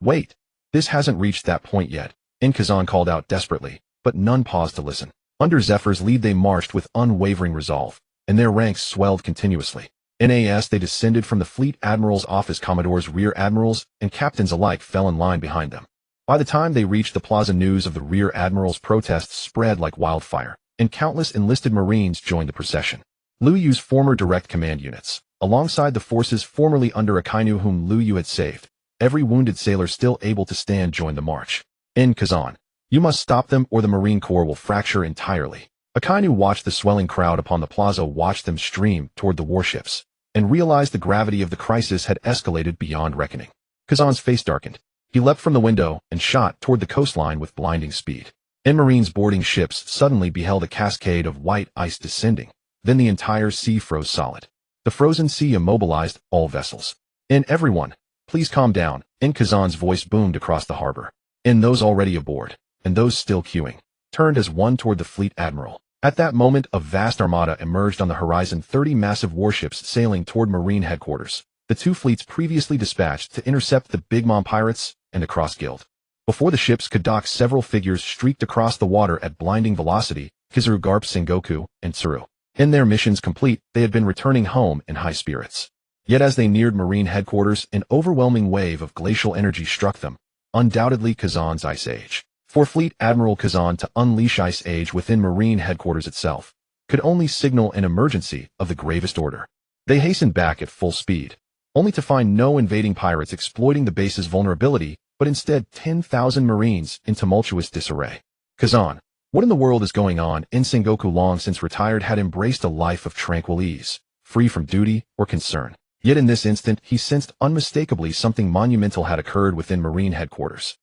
Wait, this hasn't reached that point yet. Kazan called out desperately, but none paused to listen. Under Zephyr's lead, they marched with unwavering resolve, and their ranks swelled continuously. As they descended from the Fleet Admiral's office, Commodores, rear admirals, and captains alike fell in line behind them. By the time they reached the plaza, news of the Rear Admiral's protests spread like wildfire, and countless enlisted Marines joined the procession. Liu Yu's former direct command units, alongside the forces formerly under Akainu whom Liu Yu had saved, every wounded sailor still able to stand joined the march. In Kazan, you must stop them or the Marine Corps will fracture entirely. Akainu watched the swelling crowd upon the plaza, watched them stream toward the warships, and realized the gravity of the crisis had escalated beyond reckoning. Kazan's face darkened. He leapt from the window and shot toward the coastline with blinding speed. Marines boarding ships suddenly beheld a cascade of white ice descending. Then the entire sea froze solid. The frozen sea immobilized all vessels. Everyone, please calm down. Kazan's voice boomed across the harbor. Those already aboard, and those still queuing, turned as one toward the fleet admiral. At that moment, a vast armada emerged on the horizon, 30 massive warships sailing toward Marine headquarters, the two fleets previously dispatched to intercept the Big Mom pirates and the Cross Guild. Before the ships could dock, several figures streaked across the water at blinding velocity: Kizaru, Garp, Sengoku, and Tsuru. In their missions complete, they had been returning home in high spirits. Yet as they neared Marine headquarters, an overwhelming wave of glacial energy struck them, undoubtedly Kazan's Ice Age. For Fleet Admiral Kazan to unleash Ice Age within Marine headquarters itself could only signal an emergency of the gravest order. They hastened back at full speed, only to find no invading pirates exploiting the base's vulnerability, but instead 10,000 Marines in tumultuous disarray. Kazan, what in the world is going on? Sengoku, long since retired, had embraced a life of tranquil ease, free from duty or concern. Yet in this instant, he sensed unmistakably something monumental had occurred within Marine headquarters.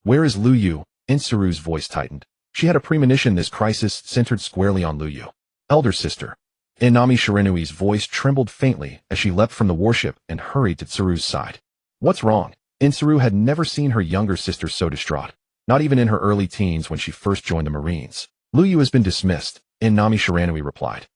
Where is Liu Yu? Tsuru's voice tightened. She had a premonition this crisis centered squarely on Liu Yu. Elder sister. Nami Shirinui's voice trembled faintly as she leapt from the warship and hurried to Tsuru's side. What's wrong? Tsuru had never seen her younger sister so distraught, not even in her early teens when she first joined the Marines. Liu Yu has been dismissed, Nami Shiranui replied.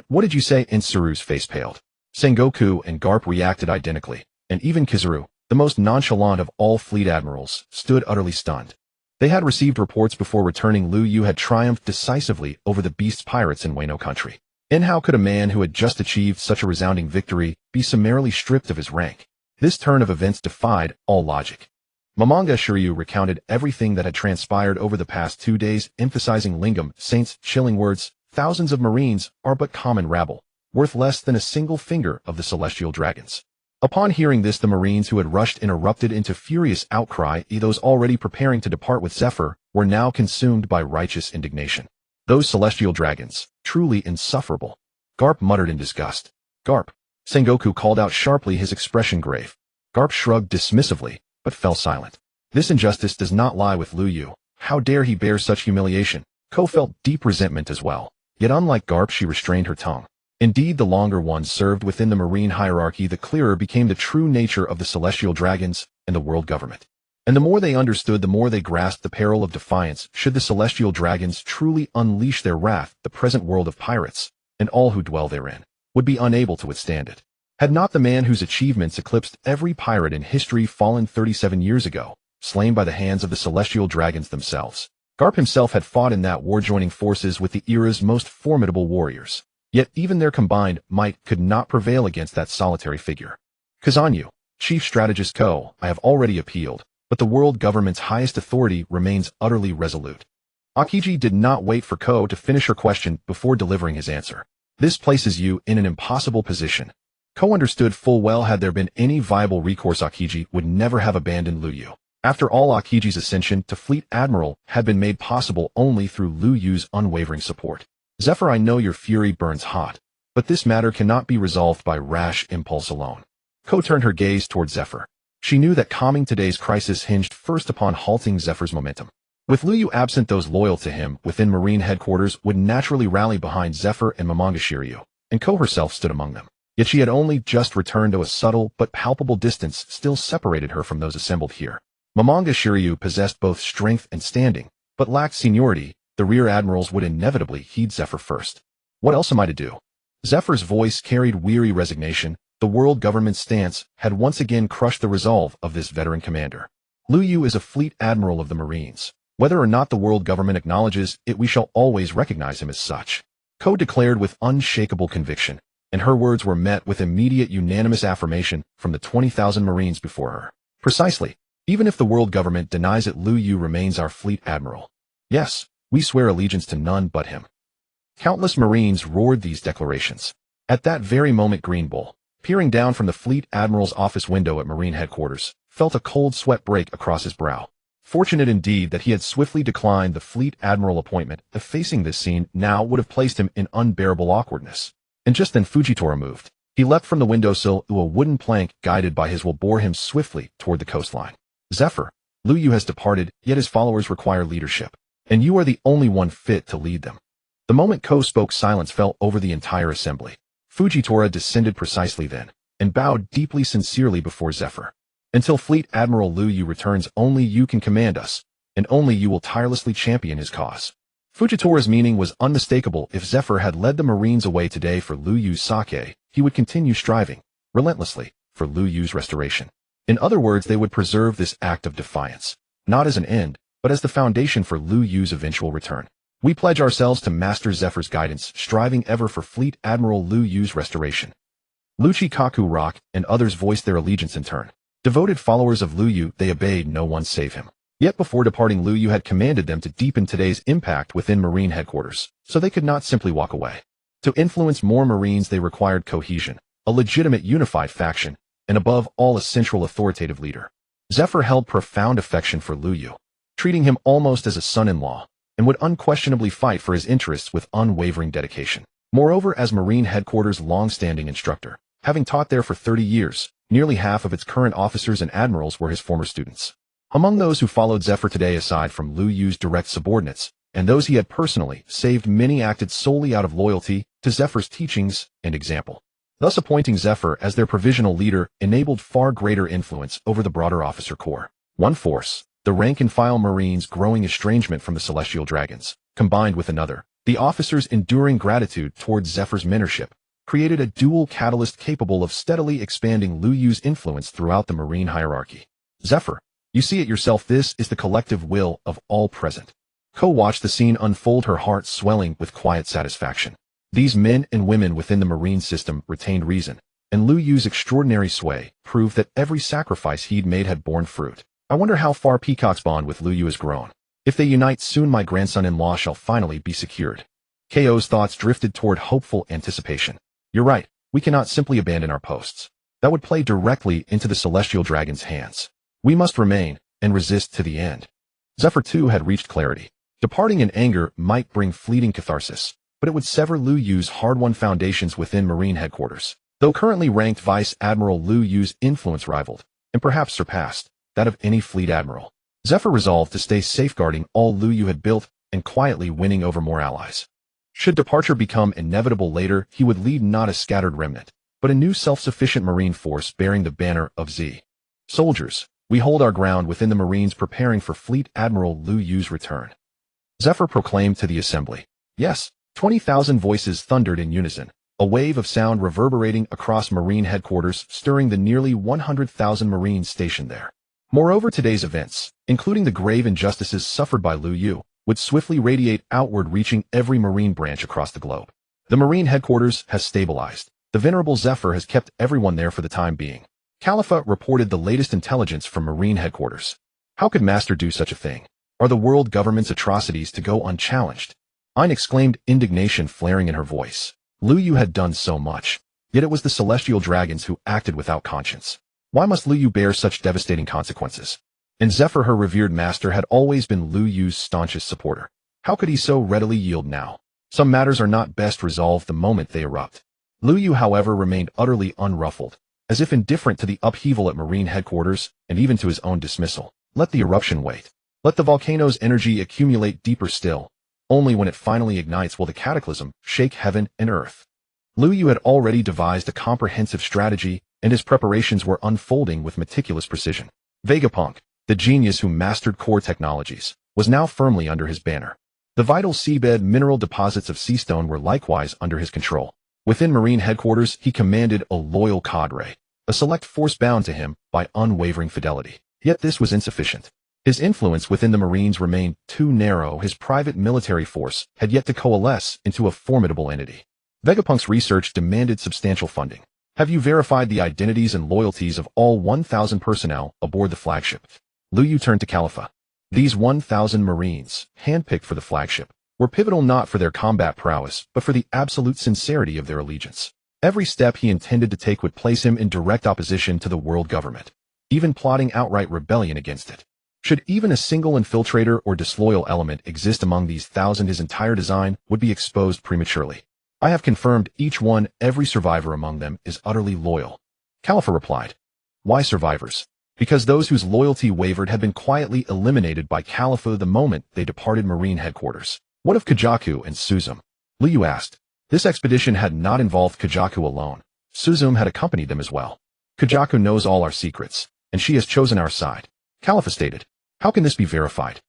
What did you say? Tsuru's face paled. Sengoku and Garp reacted identically, and even Kizaru, the most nonchalant of all fleet admirals, stood utterly stunned. They had received reports before returning Liu Yu had triumphed decisively over the Beast's pirates in Wano country. How could a man who had just achieved such a resounding victory be summarily stripped of his rank? This turn of events defied all logic. Mamanga Shiryu recounted everything that had transpired over the past 2 days, emphasizing Lingam Saint's chilling words: thousands of Marines are but common rabble, worth less than a single finger of the celestial dragons. Upon hearing this, the Marines who had rushed in erupted into furious outcry. Those already preparing to depart with Zephyr were now consumed by righteous indignation. Those celestial dragons, truly insufferable. Garp muttered in disgust. Garp. Sengoku called out sharply, his expression grave. Garp shrugged dismissively, but fell silent. This injustice does not lie with Liu Yu. How dare he bear such humiliation? Ko felt deep resentment as well. Yet unlike Garp, she restrained her tongue. Indeed, the longer one served within the Marine hierarchy, the clearer became the true nature of the celestial dragons and the world government. And the more they understood, the more they grasped the peril of defiance should the celestial dragons truly unleash their wrath. The present world of pirates, and all who dwell therein, would be unable to withstand it. Had not the man whose achievements eclipsed every pirate in history fallen 37 years ago, slain by the hands of the celestial dragons themselves? Garp himself had fought in that war, joining forces with the era's most formidable warriors. Yet even their combined might could not prevail against that solitary figure. Kazanyu, Chief Strategist Ko, I have already appealed, but the world government's highest authority remains utterly resolute. Akiji did not wait for Ko to finish her question before delivering his answer. This places you in an impossible position. Ko understood full well had there been any viable recourse, Akiji would never have abandoned Liu Yu. After all, Akiji's ascension to Fleet Admiral had been made possible only through Liu Yu's unwavering support. Zephyr, I know your fury burns hot, but this matter cannot be resolved by rash impulse alone. Ko turned her gaze toward Zephyr. She knew that calming today's crisis hinged first upon halting Zephyr's momentum. With Liu Yu absent, those loyal to him within Marine headquarters would naturally rally behind Zephyr and Mamanga Shiryu, and Ko herself stood among them. Yet she had only just returned, to a subtle but palpable distance still separated her from those assembled here. Mamanga Shiryu possessed both strength and standing, but lacked seniority. The rear admirals would inevitably heed Zephyr first. What else am I to do? Zephyr's voice carried weary resignation. The world government's stance had once again crushed the resolve of this veteran commander. Liu Yu is a fleet admiral of the Marines. Whether or not the world government acknowledges it, we shall always recognize him as such. Ko declared with unshakable conviction, and her words were met with immediate unanimous affirmation from the 20,000 Marines before her. Precisely. Even if the world government denies it, Lu Yu remains our fleet admiral. Yes, we swear allegiance to none but him. Countless Marines roared these declarations. At that very moment, Green Bull, peering down from the fleet admiral's office window at Marine headquarters, felt a cold sweat break across his brow. Fortunate indeed that he had swiftly declined the fleet admiral appointment, if facing this scene now would have placed him in unbearable awkwardness. And just then Fujitora moved. He leapt from the windowsill to a wooden plank guided by his will bore him swiftly toward the coastline. Zephyr, Lu Yu has departed, yet his followers require leadership, and you are the only one fit to lead them. The moment Ko spoke, silence fell over the entire assembly. Fujitora descended precisely then, and bowed deeply sincerely before Zephyr. Until Fleet Admiral Lu Yu returns, only you can command us, and only you will tirelessly champion his cause. Fujitora's meaning was unmistakable. If Zephyr had led the Marines away today for Lu Yu's sake, he would continue striving, relentlessly, for Lu Yu's restoration. In other words, they would preserve this act of defiance, not as an end, but as the foundation for Lu Yu's eventual return. We pledge ourselves to Master Zephyr's guidance, striving ever for Fleet Admiral Lu Yu's restoration. Luchi Kaku Rock and others voiced their allegiance in turn. Devoted followers of Lu Yu, they obeyed no one save him. Yet before departing, Lu Yu had commanded them to deepen today's impact within Marine headquarters, so they could not simply walk away. To influence more Marines, they required cohesion, a legitimate unified faction, and above all a central authoritative leader. Zephyr held profound affection for Lu Yu, treating him almost as a son-in-law, and would unquestionably fight for his interests with unwavering dedication. Moreover, as Marine headquarters' long-standing instructor, having taught there for 30 years, nearly half of its current officers and admirals were his former students. Among those who followed Zephyr today, aside from Lu Yu's direct subordinates, and those he had personally saved, many acted solely out of loyalty to Zephyr's teachings and example. Thus appointing Zephyr as their provisional leader enabled far greater influence over the broader officer corps. One force, the rank-and-file Marines' growing estrangement from the Celestial Dragons, combined with another, the officers' enduring gratitude towards Zephyr's mentorship, created a dual catalyst capable of steadily expanding Lu Yu's influence throughout the Marine hierarchy. Zephyr, you see it yourself, this is the collective will of all present. Ko watched the scene unfold, her heart swelling with quiet satisfaction. These men and women within the Marine system retained reason, and Lu Yu's extraordinary sway proved that every sacrifice he'd made had borne fruit. I wonder how far Peacock's bond with Lu Yu has grown. If they unite soon, my grandson-in-law shall finally be secured. Ko's thoughts drifted toward hopeful anticipation. You're right, we cannot simply abandon our posts. That would play directly into the Celestial Dragon's hands. We must remain and resist to the end. Zephyr too had reached clarity. Departing in anger might bring fleeting catharsis, but it would sever Lu Yu's hard-won foundations within Marine headquarters. Though currently ranked Vice Admiral, Lu Yu's influence rivaled, and perhaps surpassed, that of any fleet admiral. Zephyr resolved to stay safeguarding all Lu Yu had built and quietly winning over more allies. Should departure become inevitable later, he would lead not a scattered remnant, but a new self-sufficient Marine force bearing the banner of Z. Soldiers, we hold our ground within the Marines, preparing for Fleet Admiral Lu Yu's return. Zephyr proclaimed to the assembly. Yes, 20,000 voices thundered in unison, a wave of sound reverberating across Marine headquarters, stirring the nearly 100,000 Marines stationed there. Moreover, today's events, including the grave injustices suffered by Lu Yu, would swiftly radiate outward, reaching every Marine branch across the globe. The Marine headquarters has stabilized. The venerable Zephyr has kept everyone there for the time being. Khalifa reported the latest intelligence from Marine headquarters. How could Master do such a thing? Are the world government's atrocities to go unchallenged? Ein exclaimed, indignation flaring in her voice. Lu Yu had done so much, yet it was the Celestial Dragons who acted without conscience. Why must Lu Yu bear such devastating consequences? And Zephyr, her revered master, had always been Lu Yu's staunchest supporter. How could he so readily yield now? Some matters are not best resolved the moment they erupt. Lu Yu, however, remained utterly unruffled, as if indifferent to the upheaval at Marine headquarters and even to his own dismissal. Let the eruption wait. Let the volcano's energy accumulate deeper still. Only when it finally ignites will the cataclysm shake heaven and earth. Lu Yu had already devised a comprehensive strategy, and his preparations were unfolding with meticulous precision. Vegapunk, the genius who mastered core technologies, was now firmly under his banner. The vital seabed mineral deposits of seastone were likewise under his control. Within Marine headquarters, he commanded a loyal cadre, a select force bound to him by unwavering fidelity. Yet this was insufficient. His influence within the Marines remained too narrow. His private military force had yet to coalesce into a formidable entity. Vegapunk's research demanded substantial funding. Have you verified the identities and loyalties of all 1,000 personnel aboard the flagship? Lu Yu turned to Khalifa. These 1,000 Marines, handpicked for the flagship, were pivotal not for their combat prowess, but for the absolute sincerity of their allegiance. Every step he intended to take would place him in direct opposition to the world government, even plotting outright rebellion against it. Should even a single infiltrator or disloyal element exist among these 1,000, his entire design would be exposed prematurely. I have confirmed each one, every survivor among them, is utterly loyal. Khalifa replied. Why survivors? Because those whose loyalty wavered had been quietly eliminated by Khalifa the moment they departed Marine headquarters. What of Kajaku and Suzum? Lu Yu asked. This expedition had not involved Kajaku alone. Suzum had accompanied them as well. Kajaku knows all our secrets, and she has chosen our side. Khalifa stated. How can this be verified?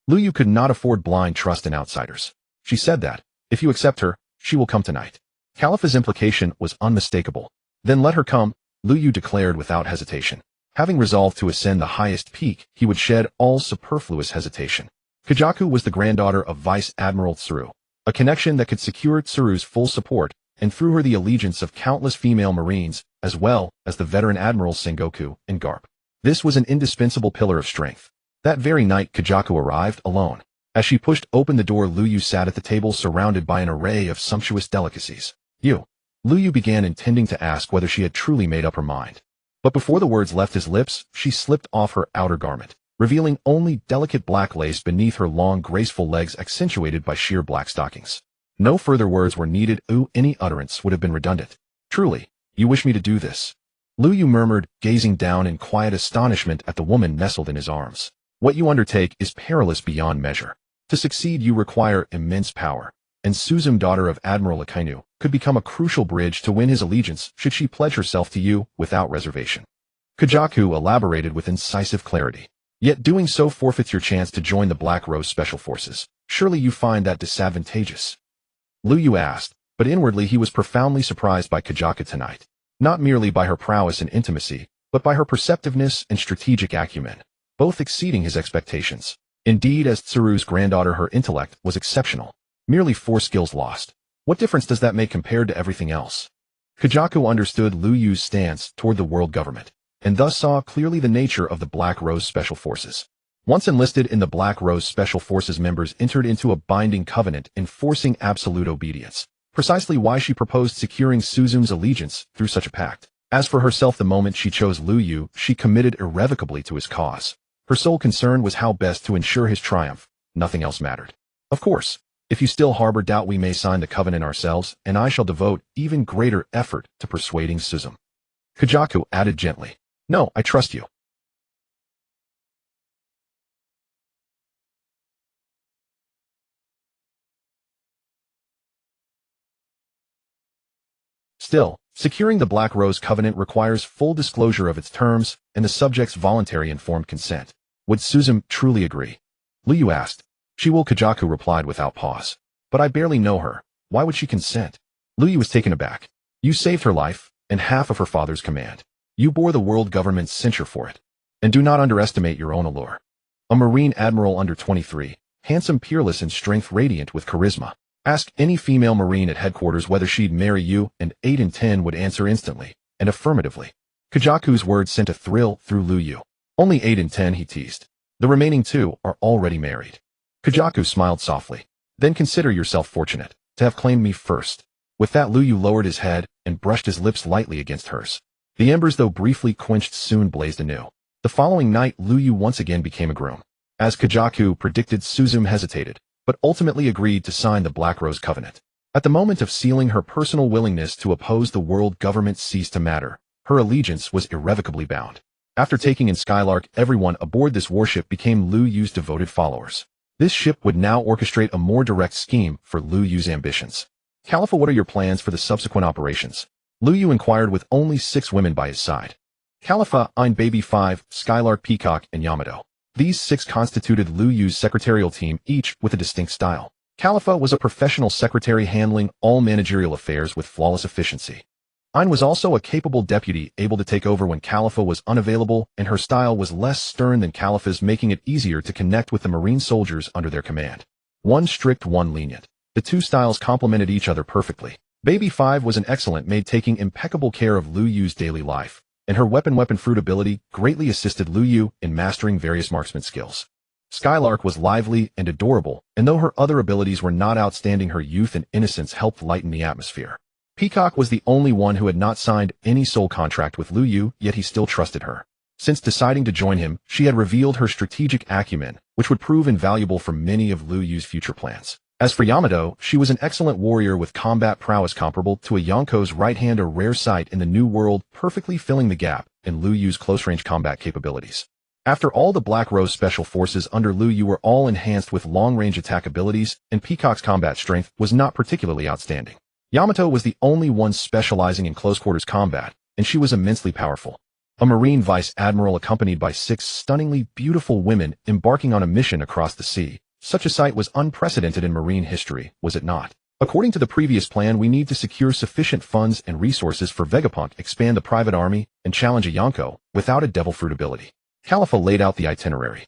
Lu Yu could not afford blind trust in outsiders. She said that, if you accept her, she will come tonight. Khalifa's implication was unmistakable. Then let her come, Lu Yu declared without hesitation. Having resolved to ascend the highest peak, he would shed all superfluous hesitation. Kajaku was the granddaughter of Vice Admiral Tsuru, a connection that could secure Tsuru's full support, and through her the allegiance of countless female Marines, as well as the veteran admirals Sengoku and Garp. This was an indispensable pillar of strength. That very night Kajaku arrived alone. As she pushed open the door, Lu Yu sat at the table surrounded by an array of sumptuous delicacies. Lu Yu began intending to ask whether she had truly made up her mind. But before the words left his lips, she slipped off her outer garment, revealing only delicate black lace beneath her long, graceful legs accentuated by sheer black stockings. No further words were needed. Any utterance would have been redundant. Truly, you wish me to do this? Lu Yu murmured, gazing down in quiet astonishment at the woman nestled in his arms. What you undertake is perilous beyond measure. To succeed you require immense power, and Suzum, daughter of Admiral Akainu, could become a crucial bridge to win his allegiance should she pledge herself to you without reservation. Kajaku elaborated with incisive clarity. Yet doing so forfeits your chance to join the Black Rose Special Forces. Surely you find that disadvantageous? Lu Yu asked, but inwardly he was profoundly surprised by Kajaku tonight. Not merely by her prowess and intimacy, but by her perceptiveness and strategic acumen, both exceeding his expectations. Indeed, as Tsuru's granddaughter, her intellect was exceptional. Merely 4 skills lost. What difference does that make compared to everything else? Kajaku understood Lu Yu's stance toward the world government, and thus saw clearly the nature of the Black Rose Special Forces. Once enlisted in the Black Rose Special Forces, members entered into a binding covenant enforcing absolute obedience, precisely why she proposed securing Suzum's allegiance through such a pact. As for herself, the moment she chose Lu Yu, she committed irrevocably to his cause. Her sole concern was how best to ensure his triumph. Nothing else mattered. Of course, if you still harbor doubt, we may sign the covenant ourselves, and I shall devote even greater effort to persuading Suzum. Kajaku added gently. No, I trust you. Still, securing the Black Rose Covenant requires full disclosure of its terms and the subject's voluntary informed consent. Would Suzum truly agree? Lu Yu asked. She will, Kajaku replied without pause. But I barely know her. Why would she consent? Lu Yu was taken aback. You saved her life, and half of her father's command. You bore the world government's censure for it. And do not underestimate your own allure. A Marine Admiral under 23, handsome, peerless, and strength radiant with charisma. Ask any female Marine at headquarters whether she'd marry you, and 8 in 10 would answer instantly, and affirmatively. Kajaku's words sent a thrill through Lu Yu. Only 8 in 10, he teased. The remaining 2 are already married. Kajaku smiled softly. Then consider yourself fortunate to have claimed me first. With that, Lu Yu lowered his head and brushed his lips lightly against hers. The embers, though briefly quenched, soon blazed anew. The following night, Lu Yu once again became a groom. As Kajaku predicted, Suzum hesitated, but ultimately agreed to sign the Black Rose Covenant. At the moment of sealing, her personal willingness to oppose the world government ceased to matter. Her allegiance was irrevocably bound. After taking in Skylark, everyone aboard this warship became Lu Yu's devoted followers. This ship would now orchestrate a more direct scheme for Lu Yu's ambitions. Khalifa, what are your plans for the subsequent operations? Lu Yu inquired with only 6 women by his side. Khalifa, Ein Baby 5, Skylark, Peacock, and Yamato. These 6 constituted Lu Yu's secretarial team, each with a distinct style. Khalifa was a professional secretary handling all managerial affairs with flawless efficiency. Ein was also a capable deputy able to take over when Khalifa was unavailable, and her style was less stern than Khalifa's, making it easier to connect with the Marine soldiers under their command. One strict, one lenient. The 2 styles complemented each other perfectly. Baby 5 was an excellent maid taking impeccable care of Lu Yu's daily life, and her weapon fruit ability greatly assisted Lu Yu in mastering various marksman skills. Skylark was lively and adorable, and though her other abilities were not outstanding, her youth and innocence helped lighten the atmosphere. Peacock was the only one who had not signed any soul contract with Lu Yu, yet he still trusted her. Since deciding to join him, she had revealed her strategic acumen, which would prove invaluable for many of Lu Yu's future plans. As for Yamato, she was an excellent warrior with combat prowess comparable to a Yonko's right hand, a rare sight in the New World, perfectly filling the gap in Lu Yu's close-range combat capabilities. After all, the Black Rose special forces under Lu Yu were all enhanced with long-range attack abilities, and Peacock's combat strength was not particularly outstanding. Yamato was the only one specializing in close-quarters combat, and she was immensely powerful. A Marine Vice Admiral accompanied by 6 stunningly beautiful women embarking on a mission across the sea. Such a sight was unprecedented in Marine history, was it not? According to the previous plan, we need to secure sufficient funds and resources for Vegapunk, expand the private army, and challenge a Yonko without a devil fruit ability. Califa laid out the itinerary.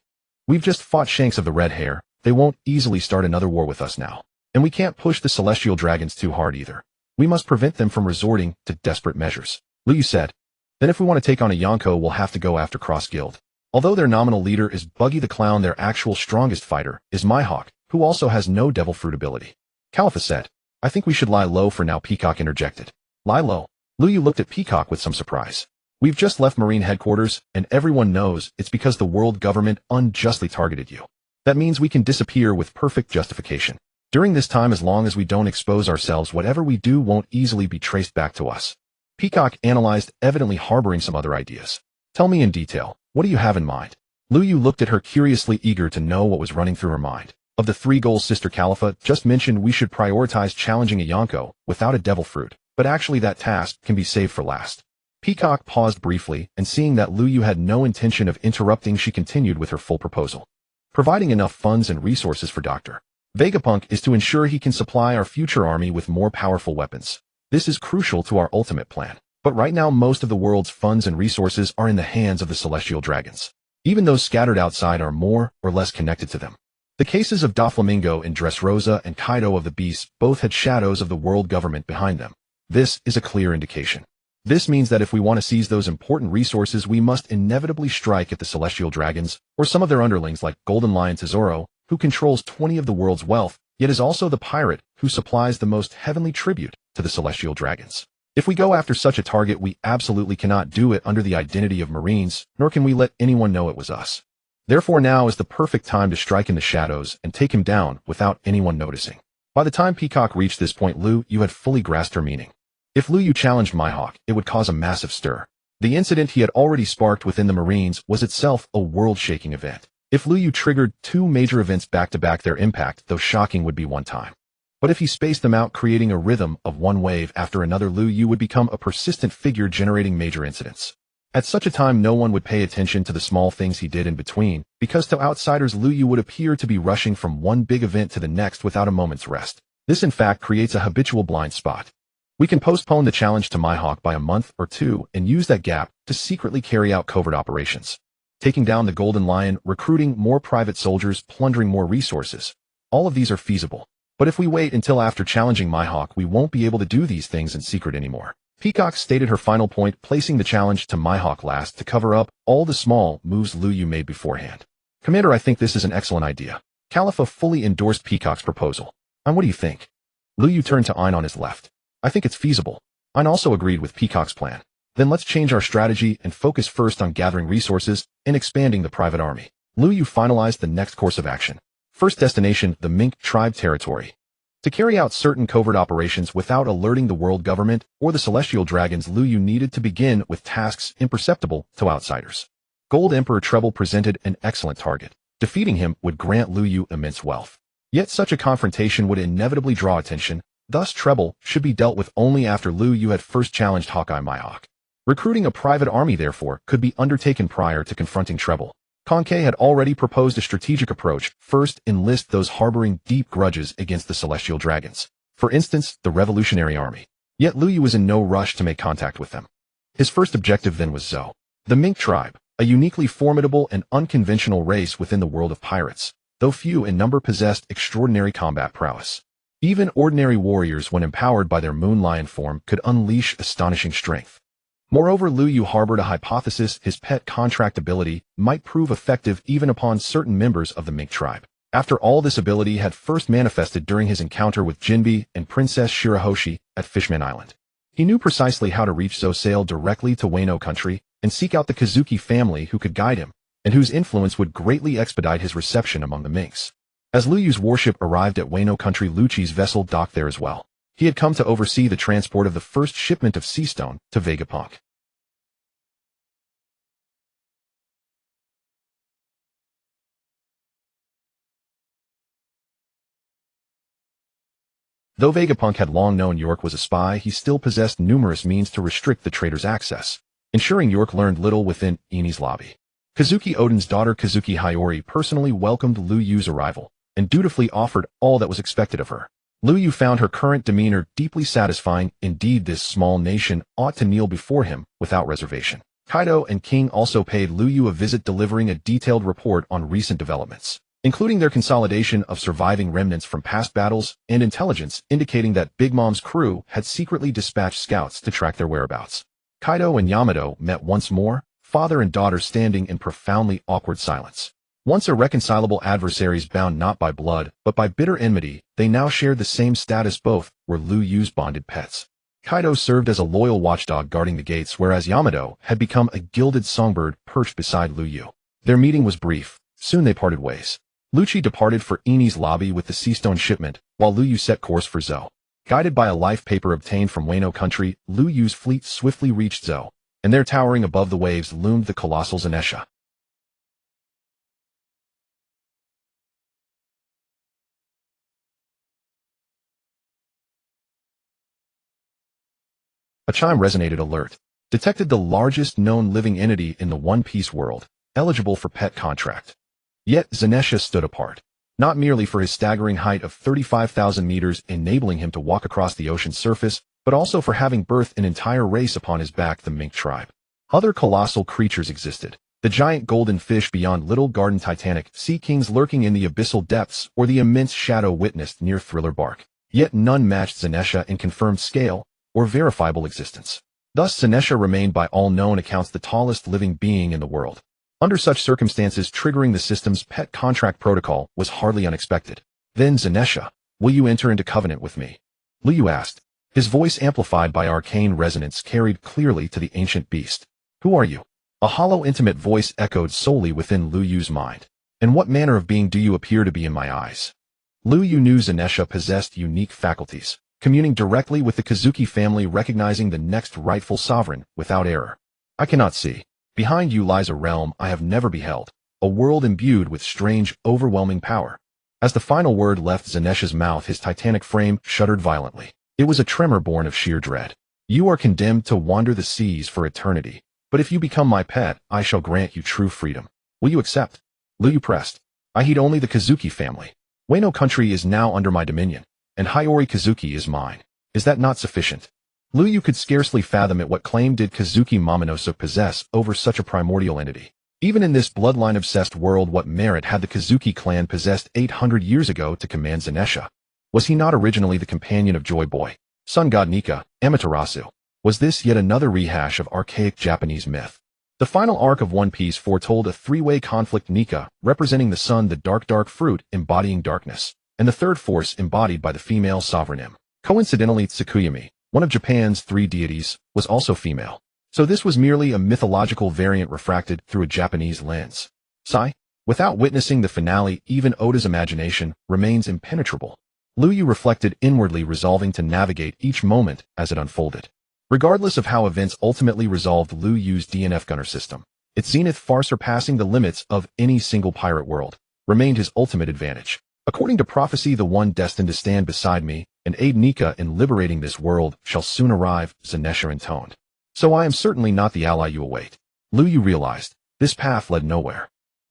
We've just fought Shanks of the Red Hair. They won't easily start another war with us now. And we can't push the Celestial Dragons too hard either. We must prevent them from resorting to desperate measures. Lu Yu said. Then if we want to take on a Yonko, we'll have to go after Cross Guild. Although their nominal leader is Buggy the Clown, their actual strongest fighter is Mihawk, who also has no devil fruit ability. Califa said. I think we should lie low for now, Peacock interjected. Lie low? Lu Yu looked at Peacock with some surprise. We've just left Marine headquarters, and everyone knows it's because the world government unjustly targeted you. That means we can disappear with perfect justification. During this time, as long as we don't expose ourselves, whatever we do won't easily be traced back to us. Peacock analyzed, evidently harboring some other ideas. Tell me in detail, what do you have in mind? Lu Yu looked at her curiously, eager to know what was running through her mind. Of the 3 goals Sister Califa just mentioned, we should prioritize challenging a Yonko without a devil fruit, but actually that task can be saved for last. Peacock paused briefly, and seeing that Lu Yu had no intention of interrupting, she continued with her full proposal. Providing enough funds and resources for Dr. Vegapunk is to ensure he can supply our future army with more powerful weapons. This is crucial to our ultimate plan. But right now, most of the world's funds and resources are in the hands of the Celestial Dragons. Even those scattered outside are more or less connected to them. The cases of Doflamingo and Dressrosa and Kaido of the Beast both had shadows of the world government behind them. This is a clear indication. This means that if we want to seize those important resources, we must inevitably strike at the Celestial Dragons, or some of their underlings like Golden Lion Tesoro, who controls 20 of the world's wealth, yet is also the pirate who supplies the most heavenly tribute to the Celestial Dragons. If we go after such a target, we absolutely cannot do it under the identity of Marines, nor can we let anyone know it was us. Therefore, now is the perfect time to strike in the shadows and take him down without anyone noticing. By the time Peacock reached this point, Lu Yu had fully grasped her meaning. If Lu Yu challenged Mihawk, it would cause a massive stir. The incident he had already sparked within the Marines was itself a world-shaking event. If Lu Yu triggered 2 major events back-to-back, their impact, though shocking, would be one time. But if he spaced them out, creating a rhythm of one wave after another, Lu Yu would become a persistent figure generating major incidents. At such a time, no one would pay attention to the small things he did in between, because to outsiders, Lu Yu would appear to be rushing from one big event to the next without a moment's rest. This, in fact, creates a habitual blind spot. We can postpone the challenge to Mihawk by a month or 2 and use that gap to secretly carry out covert operations. Taking down the Golden Lion, recruiting more private soldiers, plundering more resources. All of these are feasible. But if we wait until after challenging Mihawk, we won't be able to do these things in secret anymore. Peacock stated her final point, placing the challenge to Mihawk last to cover up all the small moves Lu Yu made beforehand. Commander, I think this is an excellent idea. Califa fully endorsed Peacock's proposal. And what do you think? Lu Yu turned to Ein on his left. I think it's feasible. Ein also agreed with Peacock's plan. Then let's change our strategy and focus first on gathering resources and expanding the private army. Lu Yu finalized the next course of action. First destination, the Mink tribe territory. To carry out certain covert operations without alerting the world government or the Celestial Dragons, Lu Yu needed to begin with tasks imperceptible to outsiders. Gold Emperor Treble presented an excellent target. Defeating him would grant Lu Yu immense wealth. Yet such a confrontation would inevitably draw attention. Thus, Treble should be dealt with only after Lu Yu had first challenged Hawkeye Mihawk. Recruiting a private army, therefore, could be undertaken prior to confronting Treble. Konkei had already proposed a strategic approach. First, enlist those harboring deep grudges against the Celestial Dragons. For instance, the Revolutionary Army. Yet Lu Yu was in no rush to make contact with them. His first objective then was Zou. The Mink tribe, a uniquely formidable and unconventional race within the world of pirates, though few in number, possessed extraordinary combat prowess. Even ordinary warriors, when empowered by their moon lion form, could unleash astonishing strength. Moreover, Lu Yu harbored a hypothesis his pet contract ability might prove effective even upon certain members of the mink tribe. After all, this ability had first manifested during his encounter with Jinbi and Princess Shirahoshi at Fishman Island. He knew precisely how to reach Zou, sail directly to Wano country, and seek out the Kazuki family who could guide him, and whose influence would greatly expedite his reception among the minks. As Lu Yu's warship arrived at Wano country, Lucci's vessel docked there as well. He had come to oversee the transport of the first shipment of seastone to Vegapunk. Though Vegapunk had long known York was a spy, he still possessed numerous means to restrict the traitor's access, ensuring York learned little within Eni's lobby. Kazuki Oden's daughter Kazuki Hiyori personally welcomed Lu Yu's arrival, and dutifully offered all that was expected of her. Lu Yu found her current demeanor deeply satisfying. Indeed, this small nation ought to kneel before him without reservation. Kaido and King also paid Lu Yu a visit, delivering a detailed report on recent developments, including their consolidation of surviving remnants from past battles and intelligence indicating that Big Mom's crew had secretly dispatched scouts to track their whereabouts. Kaido and Yamato met once more, father and daughter standing in profoundly awkward silence. Once irreconcilable adversaries bound not by blood, but by bitter enmity, they now shared the same status. Both were Lu Yu's bonded pets. Kaido served as a loyal watchdog guarding the gates, whereas Yamato had become a gilded songbird perched beside Lu Yu. Their meeting was brief. Soon they parted ways. Lucci departed for Eni's lobby with the seastone shipment, while Lu Yu set course for Zou. Guided by a life paper obtained from Wano country, Lu Yu's fleet swiftly reached Zou, and there, towering above the waves, loomed the colossal Zenesha. A chime resonated. Alert. Detected the largest known living entity in the One Piece world, eligible for pet contract. Yet Zenesha stood apart, not merely for his staggering height of 35,000 meters enabling him to walk across the ocean's surface, but also for having birthed an entire race upon his back, the mink tribe. Other colossal creatures existed. The giant golden fish beyond Little Garden, Titanic sea kings lurking in the abyssal depths, or the immense shadow witnessed near Thriller Bark. Yet none matched Zenesha in confirmed scale or verifiable existence. Thus Zenesha remained by all known accounts the tallest living being in the world. Under such circumstances, triggering the system's pet contract protocol was hardly unexpected. Then, Zenesha, will you enter into covenant with me? Lu Yu asked. His voice, amplified by arcane resonance, carried clearly to the ancient beast. Who are you? A hollow, intimate voice echoed solely within Lu Yu's mind. And what manner of being do you appear to be in my eyes? Lu Yu knew Zenesha possessed unique faculties, communing directly with the Kazuki family, recognizing the next rightful sovereign without error. I cannot see. Behind you lies a realm I have never beheld, a world imbued with strange, overwhelming power. As the final word left Zenesha's mouth, his titanic frame shuddered violently. It was a tremor born of sheer dread. You are condemned to wander the seas for eternity, but if you become my pet, I shall grant you true freedom. Will you accept? Lu Yu pressed. I heed only the Kazuki family. Wano country is now under my dominion, and Hiyori Kazuki is mine. Is that not sufficient? Lu Yu could scarcely fathom it. What claim did Kazuki Momonosuke possess over such a primordial entity? Even in this bloodline-obsessed world, what merit had the Kazuki clan possessed 800 years ago to command Zenesha? Was he not originally the companion of Joy Boy, sun god Nika, Amaterasu? Was this yet another rehash of archaic Japanese myth? The final arc of One Piece foretold a three-way conflict: Nika, representing the sun, the dark fruit, embodying darkness, and the third force embodied by the female sovereign M. Coincidentally, Tsukuyami, one of Japan's three deities, was also female. So this was merely a mythological variant refracted through a Japanese lens. Sigh. Without witnessing the finale, even Oda's imagination remains impenetrable. Lu Yu reflected inwardly, resolving to navigate each moment as it unfolded. Regardless of how events ultimately resolved, Lu Yu's DNF Gunner System, its zenith far surpassing the limits of any single pirate world, remained his ultimate advantage. According to prophecy, the one destined to stand beside me and aid Nika in liberating this world shall soon arrive, Zenesha intoned. So I am certainly not the ally you await. Lu Yu realized this path led nowhere.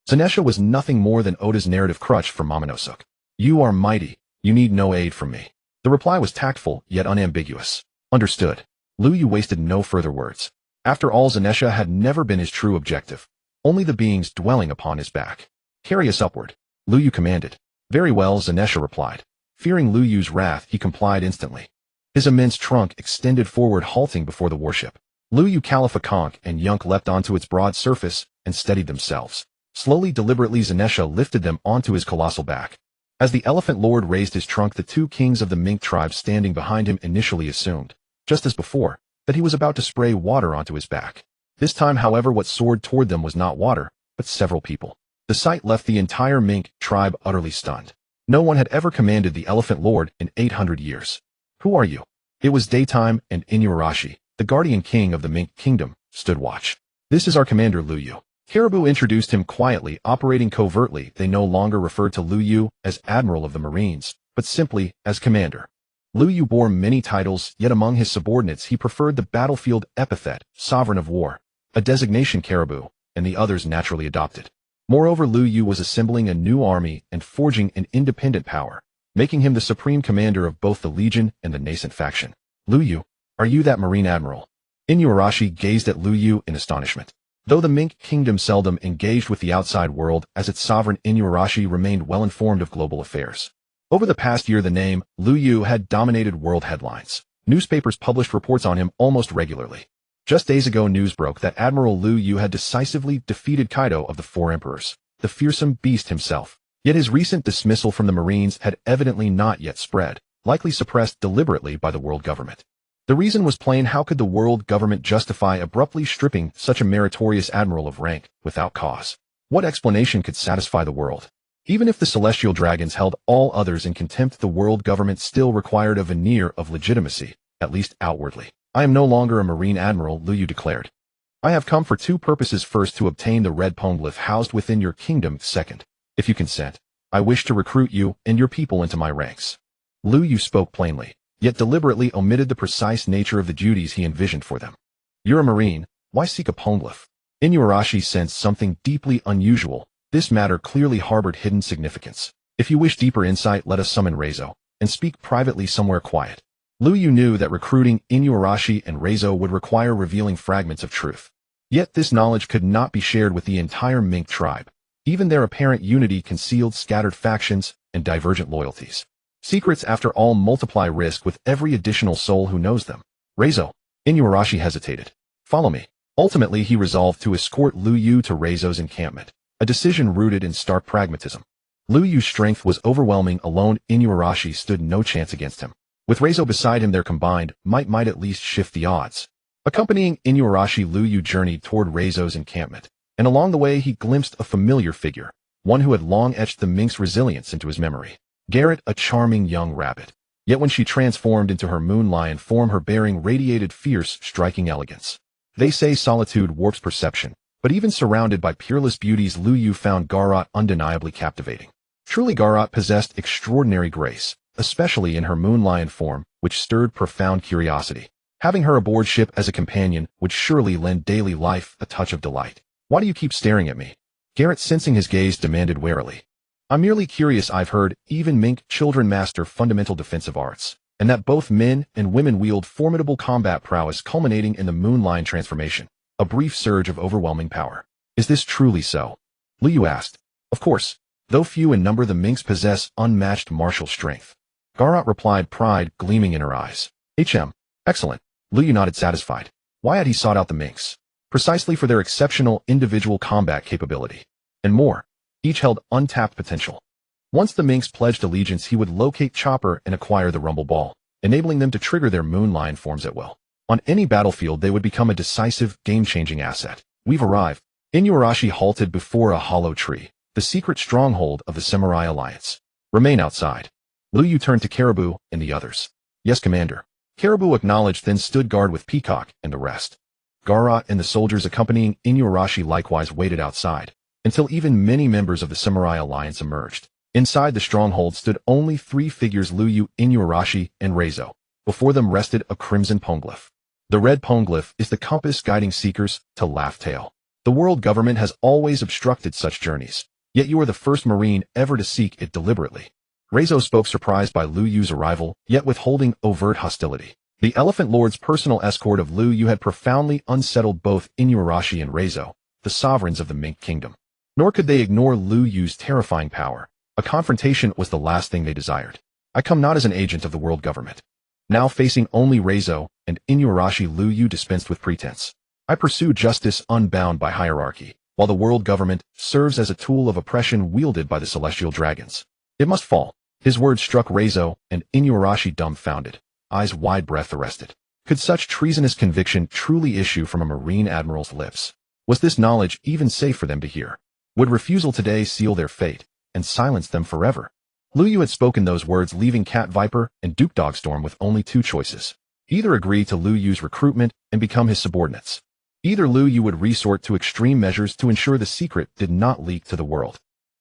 Zenesha was nothing more than Oda's narrative crutch for Momonosuke. You are mighty. You need no aid from me. The reply was tactful, yet unambiguous. Understood. Lu Yu wasted no further words. After all, Zenesha had never been his true objective, only the beings dwelling upon his back. Carry us upward, Lu Yu commanded. Very well, Zenesha replied. Fearing Lu Yu's wrath, he complied instantly. His immense trunk extended forward, halting before the warship. Lu Yu, Khalifa Konk, and Yunk leapt onto its broad surface and steadied themselves. Slowly, deliberately, Zanesha lifted them onto his colossal back. As the Elephant Lord raised his trunk, the two kings of the mink tribe standing behind him initially assumed, just as before, that he was about to spray water onto his back. This time, however, what soared toward them was not water, but several people. The sight left the entire mink tribe utterly stunned. No one had ever commanded the Elephant Lord in 800 years. Who are you? It was daytime, and Inuarashi, the guardian king of the mink kingdom, stood watch. This is our commander, Lu Yu. Caribou introduced him quietly, operating covertly. They no longer referred to Lu Yu as Admiral of the Marines, but simply as Commander. Lu Yu bore many titles, yet among his subordinates he preferred the battlefield epithet, Sovereign of War, a designation Caribou and the others naturally adopted. Moreover, Lu Yu was assembling a new army and forging an independent power, making him the supreme commander of both the Legion and the nascent faction. Lu Yu, are you that Marine Admiral? Inuarashi gazed at Lu Yu in astonishment. Though the Mink Kingdom seldom engaged with the outside world, as its sovereign, Inuarashi remained well informed of global affairs. Over the past year, the name Lu Yu had dominated world headlines. Newspapers published reports on him almost regularly. Just days ago, news broke that Admiral Lu Yu had decisively defeated Kaido of the Four Emperors, the fearsome beast himself. Yet his recent dismissal from the Marines had evidently not yet spread, likely suppressed deliberately by the world government. The reason was plain: how could the world government justify abruptly stripping such a meritorious admiral of rank without cause? What explanation could satisfy the world? Even if the celestial dragons held all others in contempt, the world government still required a veneer of legitimacy, at least outwardly. I am no longer a Marine Admiral, Lu Yu declared. I have come for two purposes: first, to obtain the red poneglyph housed within your kingdom; second, if you consent, I wish to recruit you and your people into my ranks. Lu Yu spoke plainly, yet deliberately omitted the precise nature of the duties he envisioned for them. You're a Marine, why seek a poneglyph? Inuarashi sensed something deeply unusual. This matter clearly harbored hidden significance. If you wish deeper insight, let us summon Reizo, and speak privately somewhere quiet. Lu Yu knew that recruiting Inuarashi and Reizo would require revealing fragments of truth. Yet this knowledge could not be shared with the entire Mink tribe. Even their apparent unity concealed scattered factions and divergent loyalties. Secrets, after all, multiply risk with every additional soul who knows them. Reizo. Inuarashi hesitated. Follow me. Ultimately, he resolved to escort Lu Yu to Reizo's encampment, a decision rooted in stark pragmatism. Lu Yu's strength was overwhelming. Alone, Inuarashi stood no chance against him. With Reizo beside him, their combined might at least shift the odds. Accompanying Inuarashi, Lu Yu journeyed toward Reizo's encampment, and along the way he glimpsed a familiar figure, one who had long etched the Mink's resilience into his memory. Garrett, a charming young rabbit. Yet when she transformed into her moon lion form, her bearing radiated fierce, striking elegance. They say solitude warps perception, but even surrounded by peerless beauties, Lu Yu found Garrot undeniably captivating. Truly, Garrot possessed extraordinary grace, especially in her moon lion form, which stirred profound curiosity. Having her aboard ship as a companion would surely lend daily life a touch of delight. Why do you keep staring at me? Garrett, sensing his gaze, demanded warily. I'm merely curious. I've heard even Mink children master fundamental defensive arts, and that both men and women wield formidable combat prowess, culminating in the moon lion transformation, a brief surge of overwhelming power. Is this truly so? Lu Yu asked. Of course. Though few in number, the Minks possess unmatched martial strength. Garrot replied, pride gleaming in her eyes. Excellent. Lu Yu nodded, satisfied. Why had he sought out the Minks? Precisely for their exceptional individual combat capability. And more. Each held untapped potential. Once the Minks pledged allegiance, he would locate Chopper and acquire the Rumble Ball, enabling them to trigger their moon lion forms at will. On any battlefield, they would become a decisive, game-changing asset. We've arrived. Inuarashi halted before a hollow tree, the secret stronghold of the Samurai Alliance. Remain outside. Lu Yu turned to Caribou and the others. Yes, Commander. Caribou acknowledged, then stood guard with Peacock and the rest. Garrot and the soldiers accompanying Inuarashi likewise waited outside, until even many members of the Samurai Alliance emerged. Inside the stronghold stood only three figures: Lu Yu, Inuarashi, and Reizo. Before them rested a crimson poneglyph. The red poneglyph is the compass guiding seekers to Laugh Tale. The world government has always obstructed such journeys, yet you are the first Marine ever to seek it deliberately. Reizo spoke, surprised by Lu Yu's arrival, yet withholding overt hostility. The Elephant Lord's personal escort of Lu Yu had profoundly unsettled both Inuarashi and Reizo, the sovereigns of the Mink Kingdom. Nor could they ignore Lu Yu's terrifying power. A confrontation was the last thing they desired. I come not as an agent of the world government. Now facing only Reizo, and Inuarashi Lu Yu dispensed with pretense. I pursue justice unbound by hierarchy, while the world government serves as a tool of oppression wielded by the celestial dragons. It must fall. His words struck Reizo, and Inuarashi dumbfounded, eyes wide breath arrested. Could such treasonous conviction truly issue from a marine admiral's lips? Was this knowledge even safe for them to hear? Would refusal today seal their fate and silence them forever? Lu Yu had spoken those words, leaving Cat Viper and Duke Dogstorm with only two choices. Either agree to Lu Yu's recruitment and become his subordinates. Either Lu Yu would resort to extreme measures to ensure the secret did not leak to the world.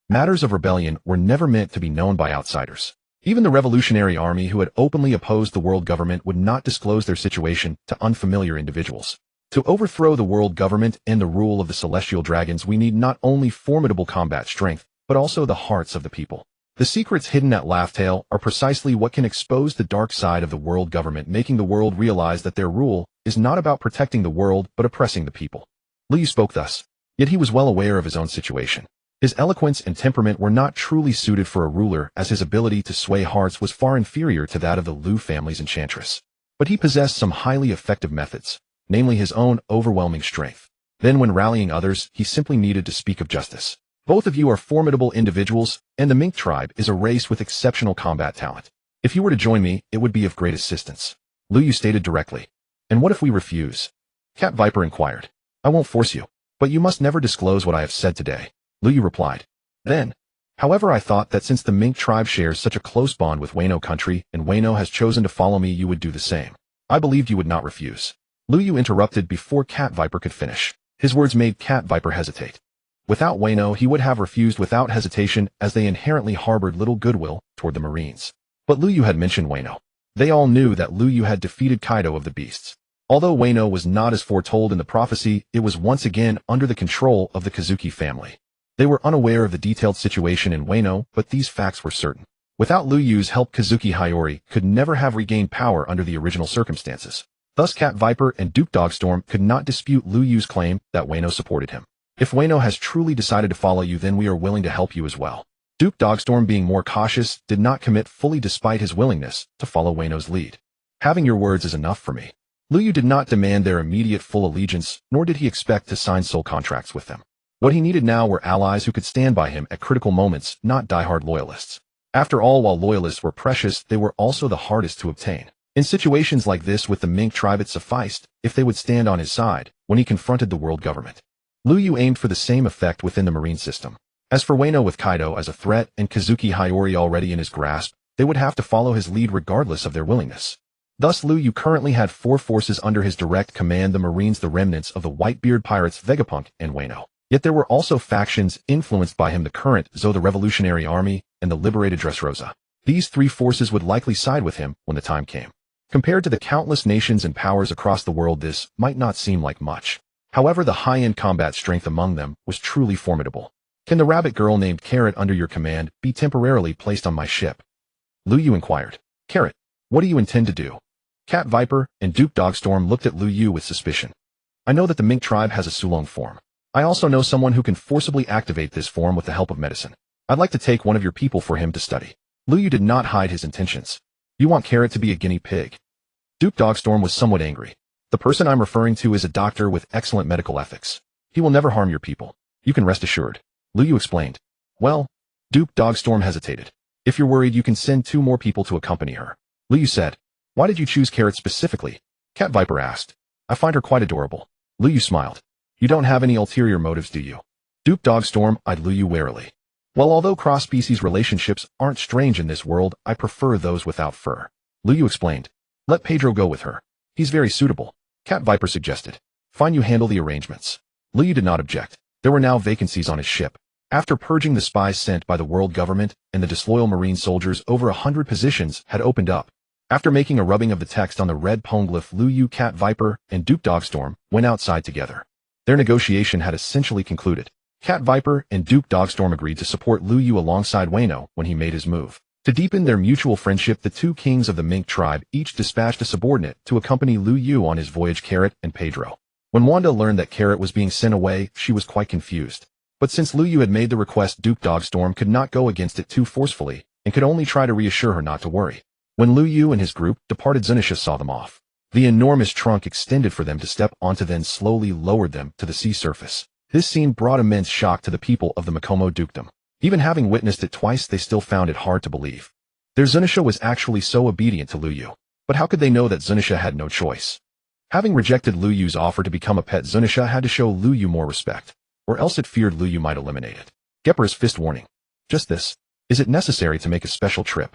Matters of rebellion were never meant to be known by outsiders. Even the Revolutionary Army, who had openly opposed the world government, would not disclose their situation to unfamiliar individuals. To overthrow the world government and the rule of the celestial dragons, we need not only formidable combat strength, but also the hearts of the people. The secrets hidden at Laughtale are precisely what can expose the dark side of the world government, making the world realize that their rule is not about protecting the world but oppressing the people. Lu Yu spoke thus, yet he was well aware of his own situation. His eloquence and temperament were not truly suited for a ruler, as his ability to sway hearts was far inferior to that of the Lu family's enchantress. But he possessed some highly effective methods, namely his own overwhelming strength. Then when rallying others, he simply needed to speak of justice. Both of you are formidable individuals, and the Mink tribe is a race with exceptional combat talent. If you were to join me, it would be of great assistance. Lu Yu stated directly. And what if we refuse? Cat Viper inquired. I won't force you, but you must never disclose what I have said today. Lu Yu replied. Then, however, I thought that since the Mink tribe shares such a close bond with Wano country, and Wano has chosen to follow me, you would do the same. I believed you would not refuse. Lu Yu interrupted before Cat Viper could finish. His words made Cat Viper hesitate. Without Wano, he would have refused without hesitation, as they inherently harbored little goodwill toward the Marines. But Lu Yu had mentioned Wano. They all knew that Lu Yu had defeated Kaido of the Beasts. Although Wano was not as foretold in the prophecy, it was once again under the control of the Kazuki family. They were unaware of the detailed situation in Wano, but these facts were certain. Without Lu Yu's help, Kazuki Hiyori could never have regained power under the original circumstances. Thus Cat Viper and Duke Dogstorm could not dispute Lu Yu's claim that Wano supported him. If Wano has truly decided to follow you, then we are willing to help you as well. Duke Dogstorm, being more cautious, did not commit fully despite his willingness to follow Wano's lead. Having your words is enough for me. Lu Yu did not demand their immediate full allegiance, nor did he expect to sign soul contracts with them. What he needed now were allies who could stand by him at critical moments, not diehard loyalists. After all, while loyalists were precious, they were also the hardest to obtain. In situations like this with the Mink tribe, it sufficed if they would stand on his side when he confronted the world government. Lu Yu aimed for the same effect within the marine system. As for Wano, with Kaido as a threat and Kazuki Hiyori already in his grasp, they would have to follow his lead regardless of their willingness. Thus Lu Yu currently had 4 forces under his direct command: the Marines, the remnants of the Whitebeard pirates, Vegapunk, and Wano. Yet there were also factions influenced by him: the current Zo, the Revolutionary Army, and the liberated Dressrosa. These 3 forces would likely side with him when the time came. Compared to the countless nations and powers across the world, this might not seem like much. However, the high-end combat strength among them was truly formidable. Can the rabbit girl named Carrot under your command be temporarily placed on my ship? Lu Yu inquired. Carrot, what do you intend to do? Cat Viper and Duke Dogstorm looked at Lu Yu with suspicion. I know that the Mink tribe has a Sulong form. I also know someone who can forcibly activate this form with the help of medicine. I'd like to take one of your people for him to study. Lu Yu did not hide his intentions. You want Carrot to be a guinea pig? Duke Dogstorm was somewhat angry. The person I'm referring to is a doctor with excellent medical ethics. He will never harm your people. You can rest assured. Lu Yu explained. Well, Duke Dogstorm hesitated. If you're worried, you can send 2 more people to accompany her. Lu Yu said. Why did you choose Carrot specifically? Cat Viper asked. I find her quite adorable. Lu Yu smiled. You don't have any ulterior motives, do you? Duke Dogstorm eyed Lu Yu warily. Well, although cross-species relationships aren't strange in this world, I prefer those without fur. Lu Yu explained. Let Pedro go with her. He's very suitable. Cat Viper suggested. Fine, you handle the arrangements. Lu Yu did not object. There were now vacancies on his ship. After purging the spies sent by the world government and the disloyal marine soldiers, over 100 positions had opened up. After making a rubbing of the text on the red poneglyph, Lu Yu, Cat Viper, and Duke Dogstorm went outside together. Their negotiation had essentially concluded. Cat Viper and Duke Dogstorm agreed to support Lu Yu alongside Wano when he made his move. To deepen their mutual friendship, the 2 kings of the Mink tribe each dispatched a subordinate to accompany Lu Yu on his voyage: Carrot and Pedro. When Wanda learned that Carrot was being sent away, she was quite confused. But since Lu Yu had made the request, Duke Dogstorm could not go against it too forcefully, and could only try to reassure her not to worry. When Lu Yu and his group departed, Zunisha saw them off. The enormous trunk extended for them to step onto, then slowly lowered them to the sea surface. This scene brought immense shock to the people of the Makomo dukedom. Even having witnessed it twice, they still found it hard to believe. Their Zunisha was actually so obedient to Lu Yu. But how could they know that Zunisha had no choice? Having rejected Lu Yu's offer to become a pet, Zunisha had to show Lu Yu more respect, or else it feared Lu Yu might eliminate it. Gepper's fist warning. Just this. Is it necessary to make a special trip?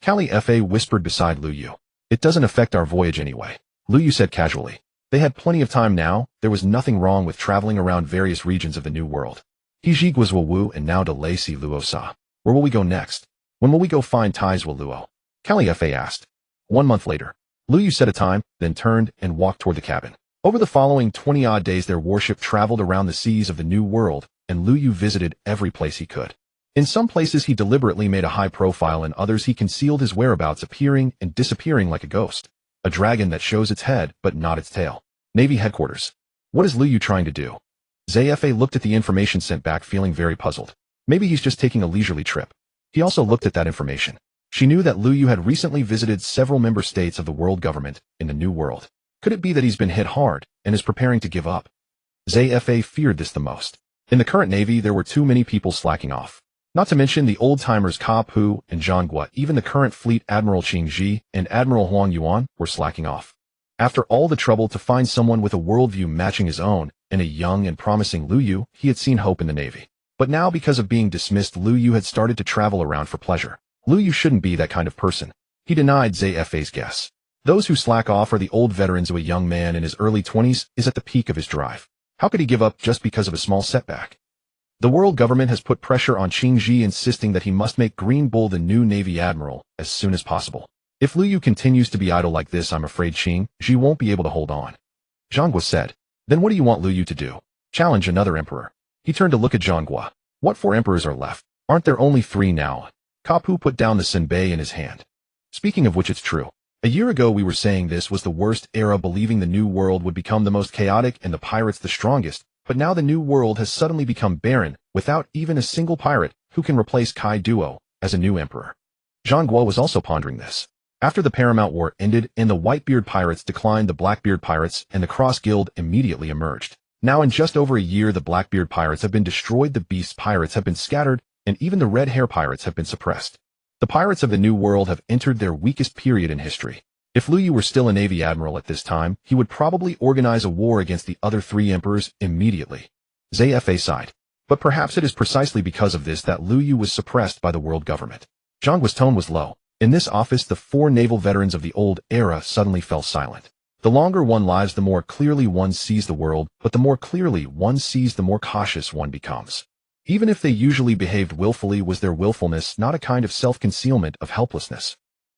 Kali Fa whispered beside Lu Yu. It doesn't affect our voyage anyway, Lu Yu said casually. They had plenty of time now. There was nothing wrong with traveling around various regions of the New World. Hijig was Wawu and now de Lacey Luosa. Where will we go next? When will we go find Tais Waluo? Kali Fa asked. 1 month later. Lu Yu set a time, then turned and walked toward the cabin. Over the following 20-odd days, their warship traveled around the seas of the New World, and Lu Yu visited every place he could. In some places he deliberately made a high profile, in others he concealed his whereabouts, appearing and disappearing like a ghost. A dragon that shows its head but not its tail. Navy headquarters. What is Lu Yu trying to do? Zfa looked at the information sent back, feeling very puzzled. Maybe he's just taking a leisurely trip. He also looked at that information. She knew that Lu Yu had recently visited several member states of the world government in the New World. Could it be that he's been hit hard and is preparing to give up? Zfa feared this the most. In the current Navy, there were too many people slacking off. Not to mention the old-timers Ka Pu and Zhang Gua. Even the current fleet Admiral Qing Ji and Admiral Huang Yuan were slacking off. After all the trouble to find someone with a worldview matching his own, and a young and promising Lu Yu, he had seen hope in the Navy. But now, because of being dismissed, Lu Yu had started to travel around for pleasure. Lu Yu shouldn't be that kind of person. He denied Zfa's guess. Those who slack off are the old veterans. A young man in his early 20s is at the peak of his drive. How could he give up just because of a small setback? The world government has put pressure on Qing Ji, insisting that he must make Green Bull the new Navy admiral as soon as possible. If Lu Yu continues to be idle like this, I'm afraid Qing Ji won't be able to hold on. Zhang Gua said. Then what do you want Lu Yu to do? Challenge another emperor. He turned to look at Zhang Gua. What 4 emperors are left? Aren't there only 3 now? Ka Pu put down the senbei in his hand. Speaking of which, it's true. A year ago we were saying this was the worst era, believing the New World would become the most chaotic and the pirates the strongest, but now the New World has suddenly become barren, without even a single pirate who can replace Kai Duo as a new emperor. Zhang Gua was also pondering this. After the Paramount War ended and the Whitebeard pirates declined, the Blackbeard pirates and the Cross Guild immediately emerged. Now in just over a year, the Blackbeard pirates have been destroyed, the Beast pirates have been scattered, and even the Red Hair pirates have been suppressed. The pirates of the New World have entered their weakest period in history. If Lu Yu were still a Navy admiral at this time, he would probably organize a war against the other 3 emperors immediately. Zfa sighed. But perhaps it is precisely because of this that Lu Yu was suppressed by the world government. Zhang Gua's tone was low. In this office, the 4 naval veterans of the old era suddenly fell silent. The longer one lives, the more clearly one sees the world, but the more clearly one sees, the more cautious one becomes. Even if they usually behaved willfully, was their willfulness not a kind of self-concealment of helplessness?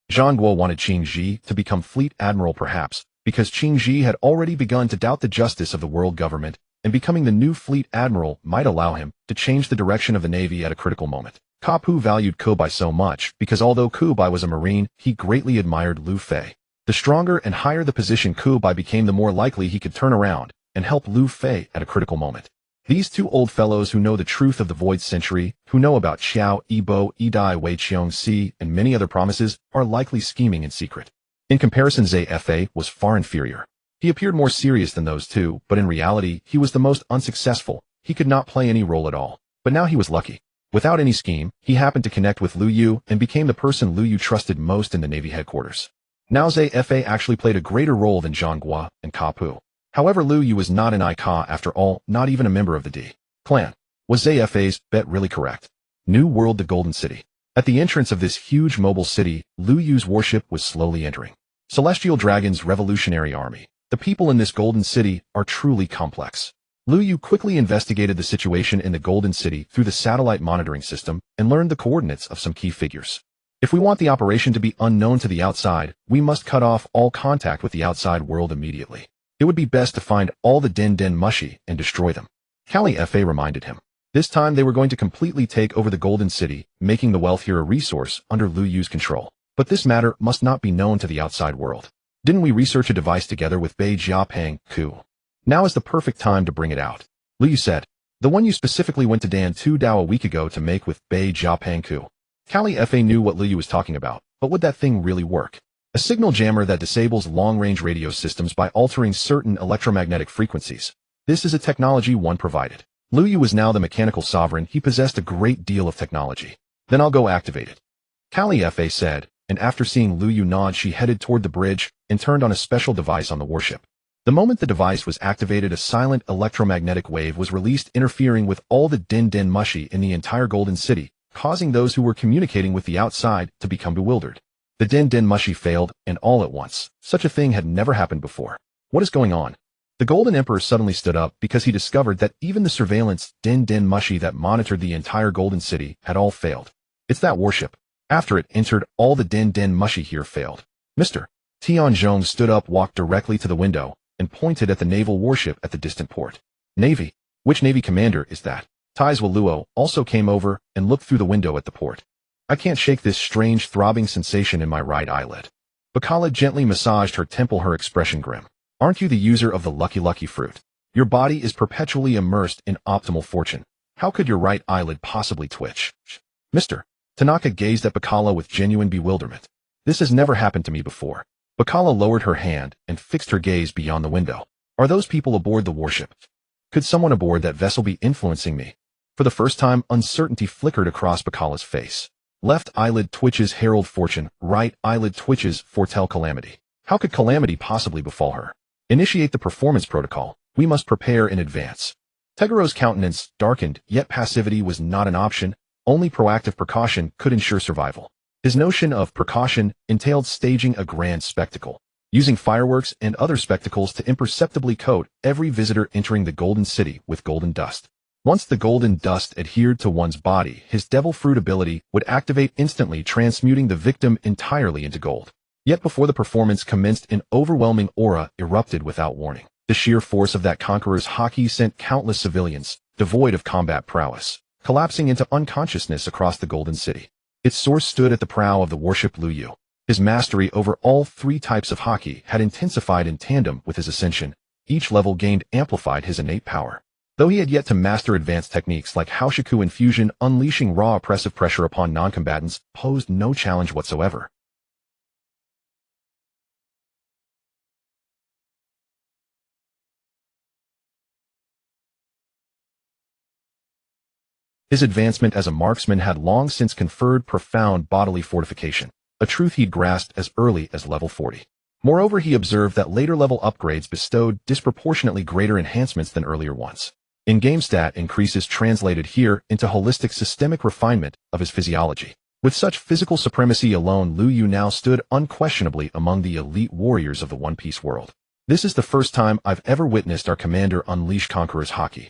Zhang Gua wanted Qing Ji to become fleet admiral, perhaps because Qing Ji had already begun to doubt the justice of the world government, and becoming the new fleet admiral might allow him to change the direction of the Navy at a critical moment. Ka Pu valued Kubai so much because although Kubai was a Marine, he greatly admired Lu Fei. The stronger and higher the position Kubai became, the more likely he could turn around and help Lu Fei at a critical moment. These 2 old fellows who know the truth of the Void Century, who know about Xiao, Yibo, Yidai, Wei Qiong Si, and many other promises, are likely scheming in secret. In comparison, Zfa was far inferior. He appeared more serious than those 2, but in reality, he was the most unsuccessful. He could not play any role at all. But now he was lucky. Without any scheme, he happened to connect with Lu Yu and became the person Lu Yu trusted most in the Navy headquarters. Now Zfa actually played a greater role than Zhang Gua and Ka Pu. However, Lu Yu was not an Ika after all, not even a member of the D clan. Was Zfa's bet really correct? New World, the Golden City. At the entrance of this huge mobile city, Lu Yu's warship was slowly entering. Celestial Dragon's revolutionary army. The people in this Golden City are truly complex. Lu Yu quickly investigated the situation in the Golden City through the satellite monitoring system and learned the coordinates of some key figures. If we want the operation to be unknown to the outside, we must cut off all contact with the outside world immediately. It would be best to find all the Den Mushi and destroy them. Kali Fa reminded him. This time they were going to completely take over the Golden City, making the wealth here a resource under Lu Yu's control. But this matter must not be known to the outside world. Didn't we research a device together with Bei Jiapeng Ku? Now is the perfect time to bring it out. Lu Yu said. The one you specifically went to Dan Tu Dao a week ago to make with Bei Jiapeng Ku. Kali Fa knew what Lu Yu was talking about, but would that thing really work? a signal jammer that disables long-range radio systems by altering certain electromagnetic frequencies. This is a technology one provided. Liu Yu was now the mechanical sovereign. He possessed a great deal of technology. Then I'll go activate it. Kali Fa said, and after seeing Liu Yu nod, she headed toward the bridge and turned on a special device on the warship. The moment the device was activated, a silent electromagnetic wave was released, interfering with all the din mushy in the entire Golden City, causing those who were communicating with the outside to become bewildered. The din mushy failed, and all at once. Such a thing had never happened before. What is going on? The Golden Emperor suddenly stood up because he discovered that even the surveillance din mushy that monitored the entire Golden City had all failed. It's that warship. After it entered, all the din mushy here failed. Mr. Tianzhong stood up, walked directly to the window, and pointed at the naval warship at the distant port. Navy? Which Navy commander is that? Taizwa Luo also came over and looked through the window at the port. I can't shake this strange throbbing sensation in my right eyelid. Bacala gently massaged her temple, her expression grim. Aren't you the user of the lucky fruit? Your body is perpetually immersed in optimal fortune. How could your right eyelid possibly twitch? Mr. Tanaka gazed at Bacala with genuine bewilderment. This has never happened to me before. Bacala lowered her hand and fixed her gaze beyond the window. Are those people aboard the warship? Could someone aboard that vessel be influencing me? For the first time, uncertainty flickered across Bacala's face. Left eyelid twitches herald fortune, right eyelid twitches foretell calamity. How could calamity possibly befall her? Initiate the performance protocol. We must prepare in advance. Tegaro's countenance darkened, yet passivity was not an option. Only proactive precaution could ensure survival. His notion of precaution entailed staging a grand spectacle, using fireworks and other spectacles to imperceptibly coat every visitor entering the Golden City with golden dust. Once the golden dust adhered to one's body, his devil fruit ability would activate instantly, transmuting the victim entirely into gold. Yet before the performance commenced, an overwhelming aura erupted without warning. The sheer force of that conqueror's haki sent countless civilians, devoid of combat prowess, collapsing into unconsciousness across the Golden City. Its source stood at the prow of the warship Liu Yu. His mastery over all three types of haki had intensified in tandem with his ascension. Each level gained amplified his innate power. Though he had yet to master advanced techniques like Haoshiku infusion, unleashing raw oppressive pressure upon non-combatants posed no challenge whatsoever. His advancement as a marksman had long since conferred profound bodily fortification, a truth he'd grasped as early as level 40. Moreover, he observed that later level upgrades bestowed disproportionately greater enhancements than earlier ones. In-game stat increases translated here into holistic systemic refinement of his physiology. With such physical supremacy alone, Liu Yu now stood unquestionably among the elite warriors of the One Piece world. This is the first time I've ever witnessed our commander unleash Conqueror's haki.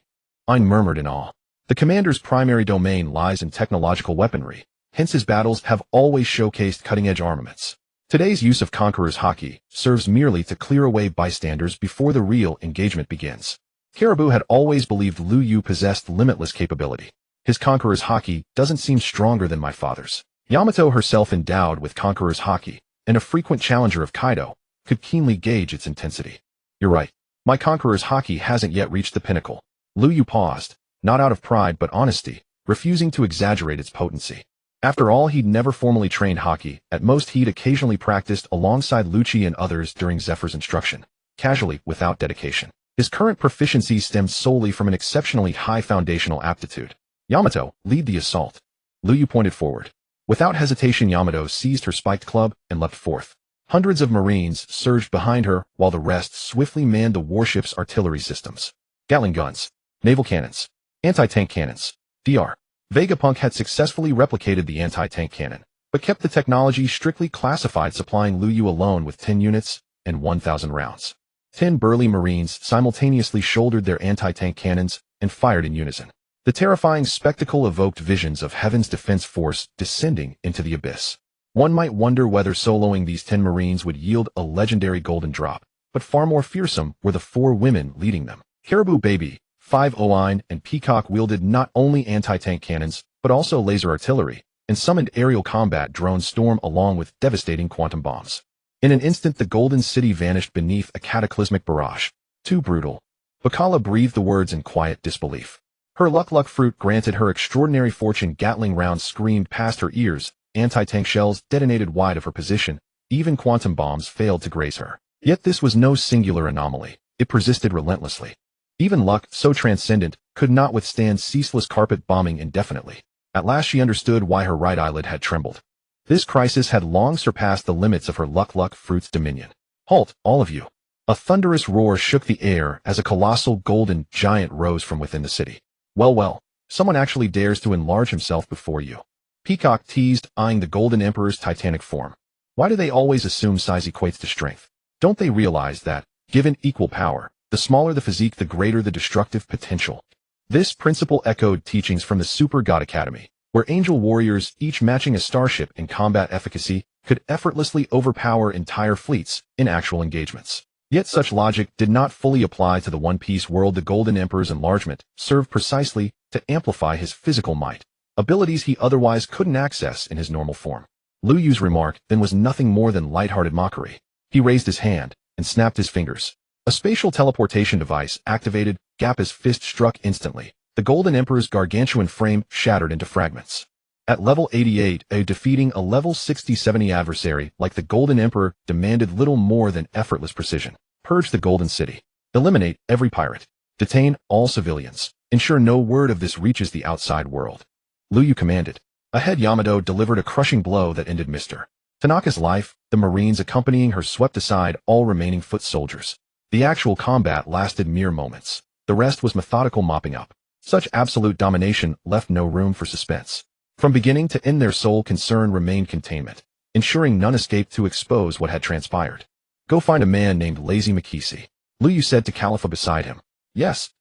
I murmured in awe. The commander's primary domain lies in technological weaponry, hence his battles have always showcased cutting-edge armaments. Today's use of Conqueror's haki serves merely to clear away bystanders before the real engagement begins. Caribou had always believed Liu Yu possessed limitless capability. His Conqueror's haki doesn't seem stronger than my father's. Yamato, herself endowed with Conqueror's haki, and a frequent challenger of Kaido, could keenly gauge its intensity. You're right. My Conqueror's haki hasn't yet reached the pinnacle. Liu Yu paused, not out of pride but honesty, refusing to exaggerate its potency. After all, he'd never formally trained haki. At most, he'd occasionally practiced alongside Lucci and others during Zephyr's instruction, casually, without dedication. His current proficiency stemmed solely from an exceptionally high foundational aptitude. Yamato, lead the assault. Liu Yu pointed forward. Without hesitation, Yamato seized her spiked club and leapt forth. Hundreds of Marines surged behind her, while the rest swiftly manned the warship's artillery systems. Gatling guns, naval cannons, anti-tank cannons. Dr. Vegapunk had successfully replicated the anti-tank cannon, but kept the technology strictly classified, supplying Liu Yu alone with 10 units and 1,000 rounds. 10 burly Marines simultaneously shouldered their anti-tank cannons and fired in unison. The terrifying spectacle evoked visions of Heaven's Defense Force descending into the abyss. One might wonder whether soloing these 10 Marines would yield a legendary golden drop, but far more fearsome were the 4 women leading them. Caribou Baby, 5 Oine, and Peacock wielded not only anti-tank cannons, but also laser artillery, and summoned aerial combat drones storm along with devastating quantum bombs. In an instant, the Golden City vanished beneath a cataclysmic barrage. Too brutal. Bacala breathed the words in quiet disbelief. Her luck fruit granted her extraordinary fortune. Gatling rounds screamed past her ears, anti-tank shells detonated wide of her position, even quantum bombs failed to graze her. Yet this was no singular anomaly. It persisted relentlessly. Even luck, so transcendent, could not withstand ceaseless carpet bombing indefinitely. At last she understood why her right eyelid had trembled. This crisis had long surpassed the limits of her luck fruit's dominion. Halt, all of you. A thunderous roar shook the air as a colossal golden giant rose from within the city. Well, someone actually dares to enlarge himself before you. Peacock teased, eyeing the Golden Emperor's titanic form. Why do they always assume size equates to strength? Don't they realize that, given equal power, the smaller the physique, the greater the destructive potential? This principle echoed teachings from the Super God Academy, where angel warriors, each matching a starship in combat efficacy, could effortlessly overpower entire fleets in actual engagements. Yet such logic did not fully apply to the One Piece world. The Golden Emperor's enlargement served precisely to amplify his physical might, abilities he otherwise couldn't access in his normal form. Lu Yu's remark then was nothing more than lighthearted mockery. He raised his hand and snapped his fingers. A spatial teleportation device activated. His fist struck instantly. The Golden Emperor's gargantuan frame shattered into fragments. At level 88, defeating a level 60-70 adversary like the Golden Emperor demanded little more than effortless precision. Purge the Golden City. Eliminate every pirate. Detain all civilians. Ensure no word of this reaches the outside world. Lu Yu commanded. Ahead, Yamato delivered a crushing blow that ended Mr. Tanaka's life. The Marines accompanying her swept aside all remaining foot soldiers. The actual combat lasted mere moments. The rest was methodical mopping up. Such absolute domination left no room for suspense. From beginning to end, their sole concern remained containment, ensuring none escaped to expose what had transpired. Go find a man named Lazy Makisi, Lu Yu said to Califa beside him. Yes.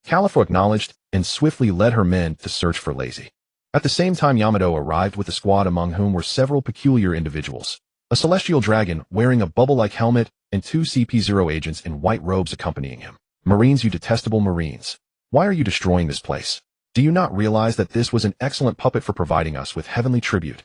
Califa acknowledged and swiftly led her men to search for Lazy. At the same time, Yamato arrived with a squad among whom were several peculiar individuals. A celestial dragon wearing a bubble-like helmet and 2 CP0 agents in white robes accompanying him. Marines, you detestable Marines. Why are you destroying this place? Do you not realize that this was an excellent puppet for providing us with heavenly tribute?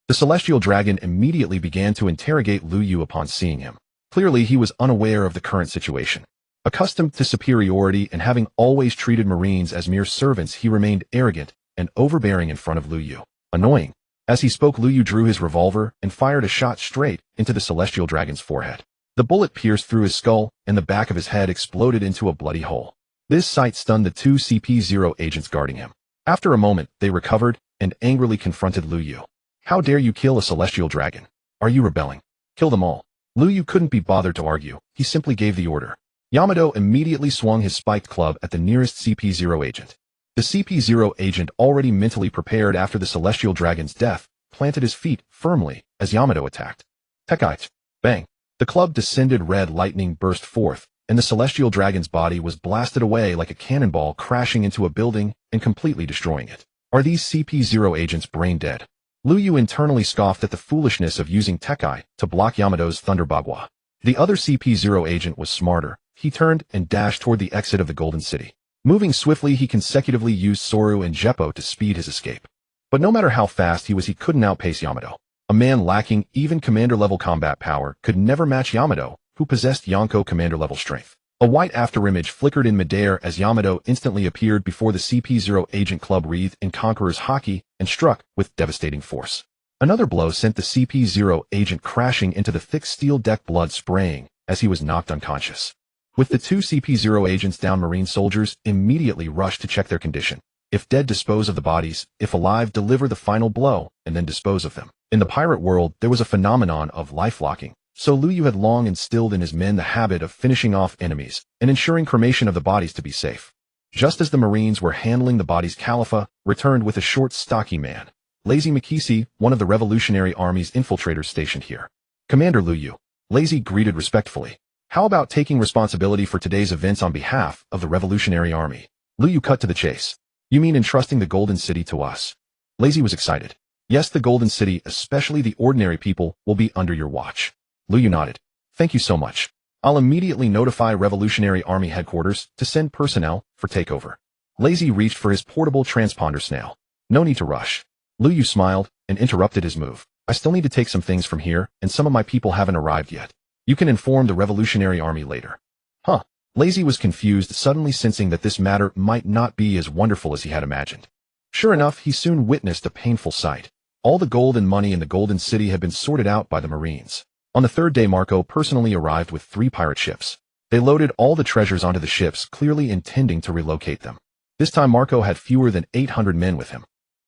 The celestial dragon immediately began to interrogate Lu Yu upon seeing him. Clearly, he was unaware of the current situation. Accustomed to superiority and having always treated Marines as mere servants, he remained arrogant and overbearing in front of Lu Yu. Annoying. As he spoke, Lu Yu drew his revolver and fired a shot straight into the celestial dragon's forehead. The bullet pierced through his skull, and the back of his head exploded into a bloody hole. This sight stunned the 2 CP0 agents guarding him. After a moment, they recovered and angrily confronted Lu Yu. How dare you kill a celestial dragon? Are you rebelling? Kill them all. Lu Yu couldn't be bothered to argue. He simply gave the order. Yamato immediately swung his spiked club at the nearest CP0 agent. The CP0 agent, already mentally prepared after the celestial dragon's death, planted his feet firmly as Yamato attacked. Tekai! Bang! The club descended. Red lightning burst forth, and the celestial dragon's body was blasted away like a cannonball, crashing into a building and completely destroying it. Are these CP0 agents brain dead? Lu Yu internally scoffed at the foolishness of using Tekai to block Yamato's Thunderbagua. The other CP0 agent was smarter. He turned and dashed toward the exit of the Golden City. Moving swiftly, he consecutively used Soru and Jeppo to speed his escape. But no matter how fast he was, he couldn't outpace Yamato. A man lacking even commander-level combat power could never match Yamato, who possessed Yonko commander-level strength. A white afterimage flickered in midair as Yamato instantly appeared before the CP0 agent club wreathed in Conqueror's haki and struck with devastating force. Another blow sent the CP0 agent crashing into the thick steel deck, blood spraying as he was knocked unconscious. With the 2 CP0 agents down, Marine soldiers immediately rushed to check their condition. If dead, dispose of the bodies. If alive, deliver the final blow and then dispose of them. In the pirate world, there was a phenomenon of life-locking. So Lu Yu had long instilled in his men the habit of finishing off enemies and ensuring cremation of the bodies to be safe. Just as the Marines were handling the bodies, Califa returned with a short, stocky man. Lazy Makisi, one of the Revolutionary Army's infiltrators stationed here. Commander Lu Yu. Lazy greeted respectfully. How about taking responsibility for today's events on behalf of the Revolutionary Army? Lu Yu cut to the chase. You mean entrusting the Golden City to us? Lazy was excited. Yes, the Golden City, especially the ordinary people, will be under your watch. Lu Yu nodded. Thank you so much. I'll immediately notify Revolutionary Army headquarters to send personnel for takeover. Lazy reached for his portable transponder snail. No need to rush. Lu Yu smiled and interrupted his move. I still need to take some things from here, and some of my people haven't arrived yet. You can inform the Revolutionary Army later. Huh. Lazy was confused, suddenly sensing that this matter might not be as wonderful as he had imagined. Sure enough, he soon witnessed a painful sight. All the gold and money in the Golden City had been sorted out by the Marines. On the third day, Marco personally arrived with 3 pirate ships. They loaded all the treasures onto the ships, clearly intending to relocate them. This time Marco had fewer than 800 men with him.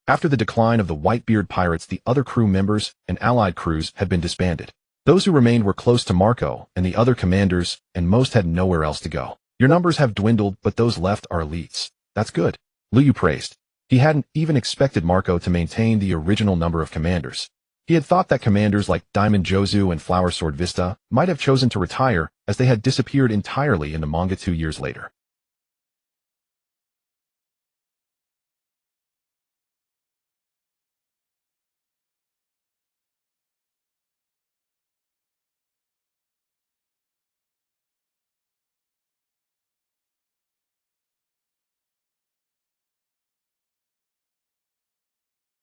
After the decline of the Whitebeard pirates, the other crew members and allied crews had been disbanded. Those who remained were close to Marco and the other commanders, and most had nowhere else to go. Your numbers have dwindled, but those left are elites. That's good, Lu Yu praised. He hadn't even expected Marco to maintain the original number of commanders. He had thought that commanders like Diamond Jozu and Flower Sword Vista might have chosen to retire, as they had disappeared entirely in the manga 2 years later.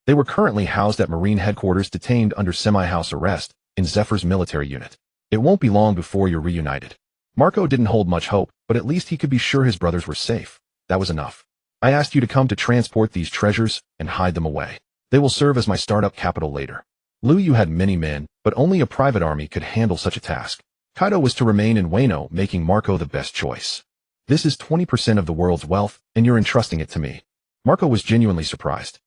They were currently housed at Marine headquarters, detained under semi-house arrest in Zephyr's military unit. It won't be long before you're reunited. Marco didn't hold much hope, but at least he could be sure his brothers were safe. That was enough. I asked you to come to transport these treasures and hide them away. They will serve as my startup capital later. Lu Yu had many men, but only a private army could handle such a task. Kaido was to remain in Wano, making Marco the best choice. This is 20% of the world's wealth, and you're entrusting it to me. Marco was genuinely surprised.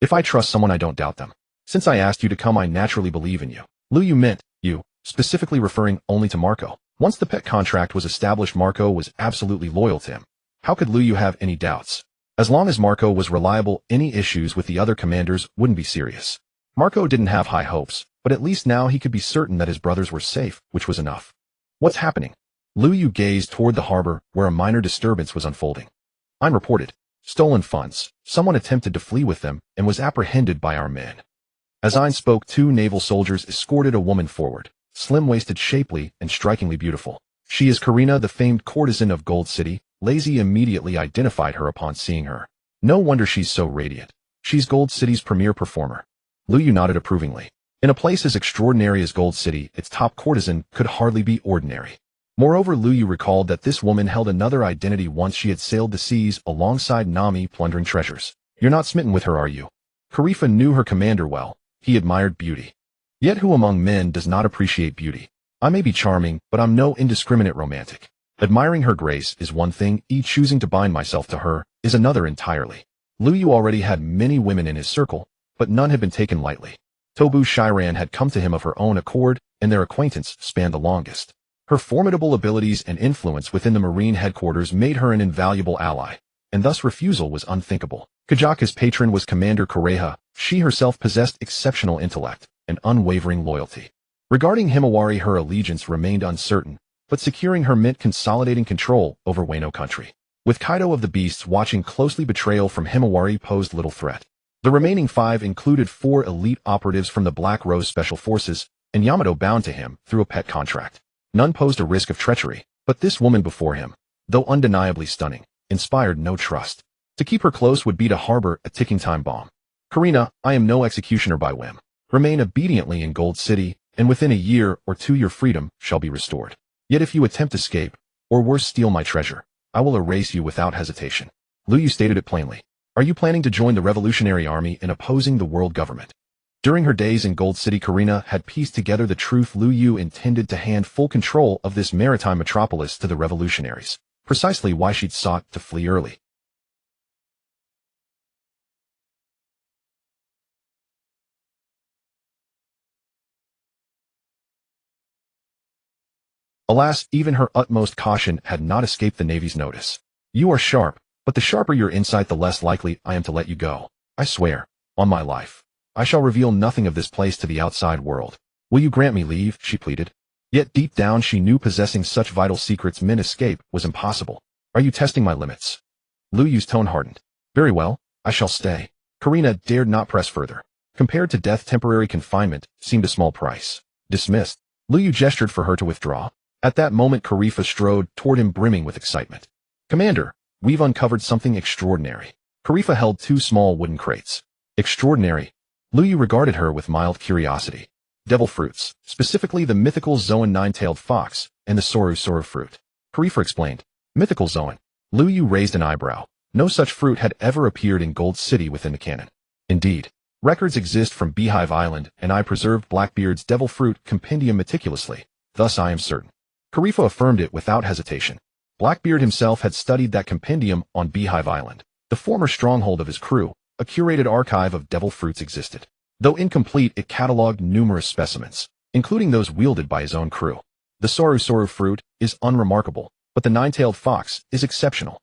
If I trust someone, I don't doubt them. Since I asked you to come, I naturally believe in you. Lu Yu meant you, specifically referring only to Marco. Once the pet contract was established, Marco was absolutely loyal to him. How could Lu Yu have any doubts? As long as Marco was reliable, any issues with the other commanders wouldn't be serious. Marco didn't have high hopes, but at least now he could be certain that his brothers were safe, which was enough. What's happening? Lu Yu gazed toward the harbor, where a minor disturbance was unfolding. I'm reported. Stolen funds. Someone attempted to flee with them and was apprehended by our men. As Ein spoke, 2 naval soldiers escorted a woman forward, slim-waisted, shapely, and strikingly beautiful. She is Karina, the famed courtesan of Gold City. Lazy immediately identified her upon seeing her. No wonder she's so radiant. She's Gold City's premier performer. Lu Yu nodded approvingly. In a place as extraordinary as Gold City, its top courtesan could hardly be ordinary. Moreover, Lu Yu recalled that this woman held another identity once she had sailed the seas alongside Nami, plundering treasures. You're not smitten with her, are you? Karifa knew her commander well. He admired beauty. Yet who among men does not appreciate beauty? I may be charming, but I'm no indiscriminate romantic. Admiring her grace is one thing, choosing to bind myself to her is another entirely. Lu Yu already had many women in his circle, but none had been taken lightly. Tobu Shiran had come to him of her own accord, and their acquaintance spanned the longest. Her formidable abilities and influence within the Marine headquarters made her an invaluable ally, and thus refusal was unthinkable. Kajaka's patron was Commander Koreha. She herself possessed exceptional intellect and unwavering loyalty. Regarding Himawari, her allegiance remained uncertain, but securing her meant consolidating control over Wano country. With Kaido of the Beasts watching closely, betrayal from Himawari posed little threat. The remaining 5 included 4 elite operatives from the Black Rose Special Forces, and Yamato bound to him through a pet contract. None posed a risk of treachery, but this woman before him, though undeniably stunning, inspired no trust. To keep her close would be to harbor a ticking time bomb. Karina, I am no executioner by whim. Remain obediently in Gold City, and within a year or 2 your freedom shall be restored. Yet if you attempt escape, or worse steal my treasure, I will erase you without hesitation. Lu Yu stated it plainly. Are you planning to join the Revolutionary Army in opposing the world government? During her days in Gold City, Karina had pieced together the truth. Lu Yu intended to hand full control of this maritime metropolis to the revolutionaries, precisely why she'd sought to flee early. Alas, even her utmost caution had not escaped the Navy's notice. You are sharp, but the sharper your insight, the less likely I am to let you go. I swear, on my life, I shall reveal nothing of this place to the outside world. Will you grant me leave? She pleaded. Yet deep down she knew possessing such vital secrets meant escape was impossible. Are you testing my limits? Lu Yu's tone hardened. Very well, I shall stay. Karina dared not press further. Compared to death, temporary confinement seemed a small price. Dismissed. Lu Yu gestured for her to withdraw. At that moment Karifa strode toward him, brimming with excitement. Commander, we've uncovered something extraordinary. Karifa held 2 small wooden crates. Extraordinary? Lu Yu regarded her with mild curiosity. Devil fruits, specifically the mythical Zoan 9-tailed fox and the Soru fruit. Karifa explained. Mythical Zoan. Lu Yu raised an eyebrow. No such fruit had ever appeared in Gold City within the canon. Indeed. Records exist from Beehive Island, and I preserved Blackbeard's devil fruit compendium meticulously, thus I am certain. Karifa affirmed it without hesitation. Blackbeard himself had studied that compendium on Beehive Island, the former stronghold of his crew. A curated archive of devil fruits existed. Though incomplete, it catalogued numerous specimens, including those wielded by his own crew. The Soru fruit is unremarkable, but the nine-tailed fox is exceptional.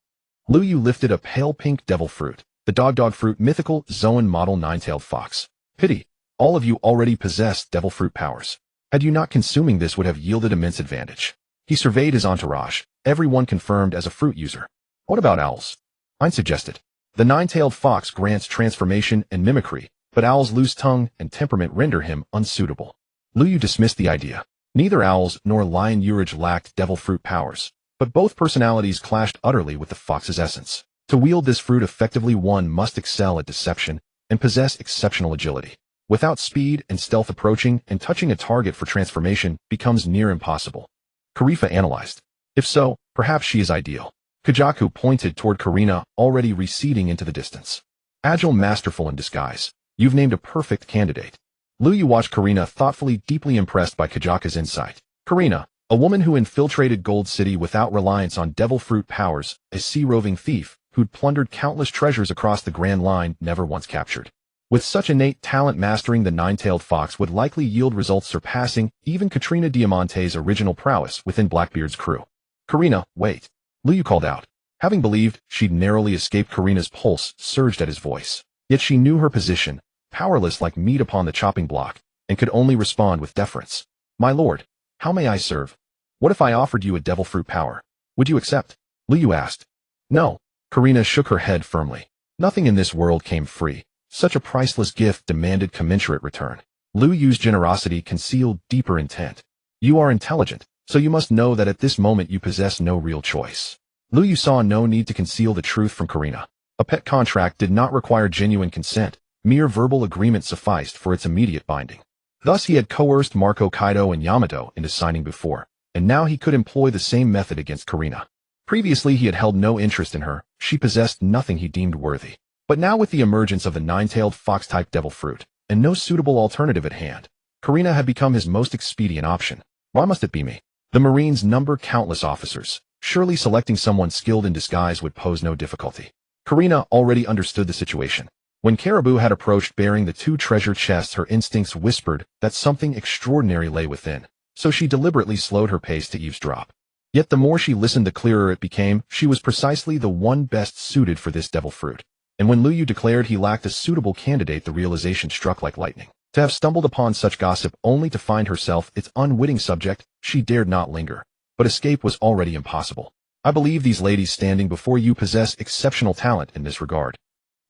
Lu Yu lifted a pale pink devil fruit, the dog fruit mythical Zoan model nine-tailed fox. Pity, all of you already possess devil fruit powers. Had you not, consuming this would have yielded immense advantage. He surveyed his entourage, everyone confirmed as a fruit user. What about owls? Ein suggested. The nine-tailed fox grants transformation and mimicry, but owls' loose tongue and temperament render him unsuitable. Lu Yu dismissed the idea. Neither owls nor lion urge lacked devil fruit powers, but both personalities clashed utterly with the fox's essence. To wield this fruit effectively, one must excel at deception and possess exceptional agility. Without speed and stealth, approaching and touching a target for transformation becomes near impossible. Karifa analyzed. If so, perhaps she is ideal. Kajaku pointed toward Karina, already receding into the distance. Agile, masterful in disguise. You've named a perfect candidate. Lu Yu watched Karina thoughtfully, deeply impressed by Kajaku's insight. Karina, a woman who infiltrated Gold City without reliance on devil fruit powers, a sea-roving thief who'd plundered countless treasures across the Grand Line, never once captured. With such innate talent, mastering the nine-tailed fox would likely yield results surpassing even Katrina Diamante's original prowess within Blackbeard's crew. Karina, wait. Lu Yu called out. Having believed she'd narrowly escaped, Karina's pulse surged at his voice. Yet she knew her position, powerless like meat upon the chopping block, and could only respond with deference. My lord, how may I serve? What if I offered you a devil fruit power? Would you accept? Lu Yu asked. No. Karina shook her head firmly. Nothing in this world came free. Such a priceless gift demanded commensurate return. Lu Yu's generosity concealed deeper intent. You are intelligent, so you must know that at this moment you possess no real choice. Lu Yu saw no need to conceal the truth from Karina. A pet contract did not require genuine consent. Mere verbal agreement sufficed for its immediate binding. Thus he had coerced Marco, Kaido, and Yamato into signing before, and now he could employ the same method against Karina. Previously he had held no interest in her, she possessed nothing he deemed worthy. But now, with the emergence of the nine-tailed fox-type devil fruit, and no suitable alternative at hand, Karina had become his most expedient option. Why must it be me? The Marines number countless officers. Surely selecting someone skilled in disguise would pose no difficulty. Karina already understood the situation. When Caribou had approached bearing the two treasure chests, her instincts whispered that something extraordinary lay within, so she deliberately slowed her pace to eavesdrop. Yet the more she listened, the clearer it became. She was precisely the one best suited for this devil fruit. And when Lu Yu declared he lacked a suitable candidate, the realization struck like lightning. To have stumbled upon such gossip only to find herself its unwitting subject, she dared not linger. But escape was already impossible. I believe these ladies standing before you possess exceptional talent in this regard.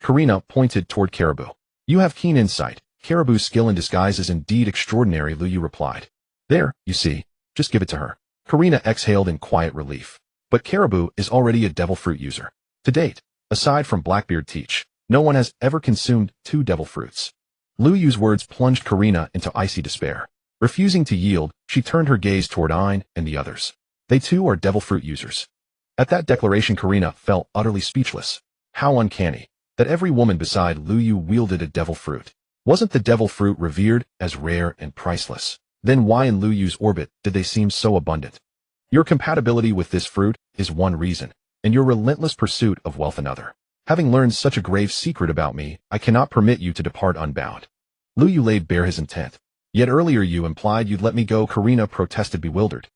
Karina pointed toward Caribou. You have keen insight. Caribou's skill in disguise is indeed extraordinary, Lu Yu replied. There, you see. Just give it to her. Karina exhaled in quiet relief. But Caribou is already a devil fruit user. To date, aside from Blackbeard Teach, no one has ever consumed 2 devil fruits. Lu Yu's words plunged Karina into icy despair. Refusing to yield, she turned her gaze toward Ein and the others. They too are devil fruit users. At that declaration, Karina felt utterly speechless. How uncanny, that every woman beside Lu Yu wielded a devil fruit. Wasn't the devil fruit revered as rare and priceless? Then why in Lu Yu's orbit did they seem so abundant? Your compatibility with this fruit is one reason, and your relentless pursuit of wealth another. Having learned such a grave secret about me, I cannot permit you to depart unbound. Lu Yu laid bare his intent. Yet earlier you implied you'd let me go, Karina protested, bewildered.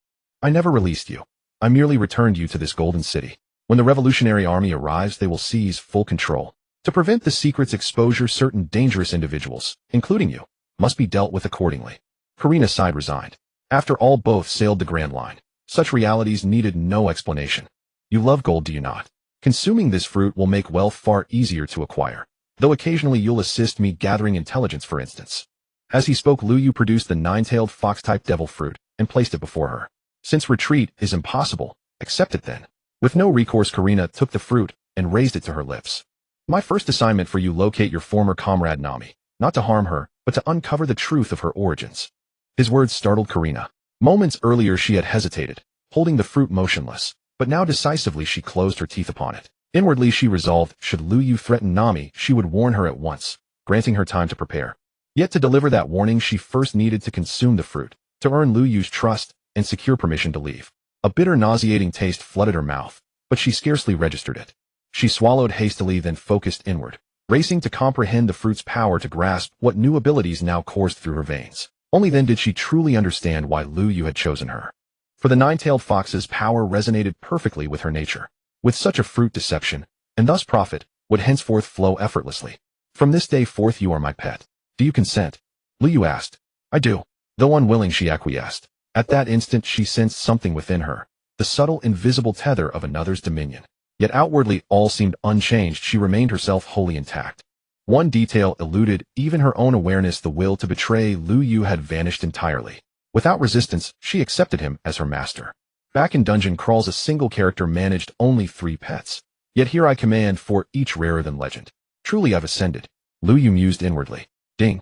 I never released you. I merely returned you to this golden city. When the revolutionary army arrives, they will seize full control. To prevent the secret's exposure, certain dangerous individuals, including you, must be dealt with accordingly. Karina sighed, resigned. After all, both sailed the Grand Line. Such realities needed no explanation. You love gold, do you not? Consuming this fruit will make wealth far easier to acquire, though occasionally you'll assist me gathering intelligence, for instance. As he spoke, Lu Yu produced the nine-tailed fox-type devil fruit and placed it before her. Since retreat is impossible, accept it then. With no recourse, Karina took the fruit and raised it to her lips. My first assignment for you: locate your former comrade Nami, not to harm her, but to uncover the truth of her origins. His words startled Karina. Moments earlier she had hesitated, holding the fruit motionless, but now decisively she closed her teeth upon it. Inwardly she resolved, should Lu Yu threaten Nami, she would warn her at once. granting her time to prepare. Yet to deliver that warning, she first needed to consume the fruit, to earn Lu Yu's trust and secure permission to leave. A bitter, nauseating taste flooded her mouth, but she scarcely registered it. She swallowed hastily, then focused inward, racing to comprehend the fruit's power, to grasp what new abilities now coursed through her veins. Only then did she truly understand why Lu Yu had chosen her. For the nine-tailed fox's power resonated perfectly with her nature. With such a fruit, deception, and thus profit, would henceforth flow effortlessly. From this day forth you are my pet. Do you consent? Lu Yu asked. I do. Though unwilling, she acquiesced. At that instant she sensed something within her, the subtle, invisible tether of another's dominion. Yet outwardly all seemed unchanged. She remained herself, wholly intact. One detail eluded even her own awareness: the will to betray Lu Yu had vanished entirely. Without resistance, she accepted him as her master. Back in dungeon crawls, a single character managed only 3 pets. Yet here I command 4, each rarer than legend. Truly I've ascended. Lu Yu mused inwardly. Ding.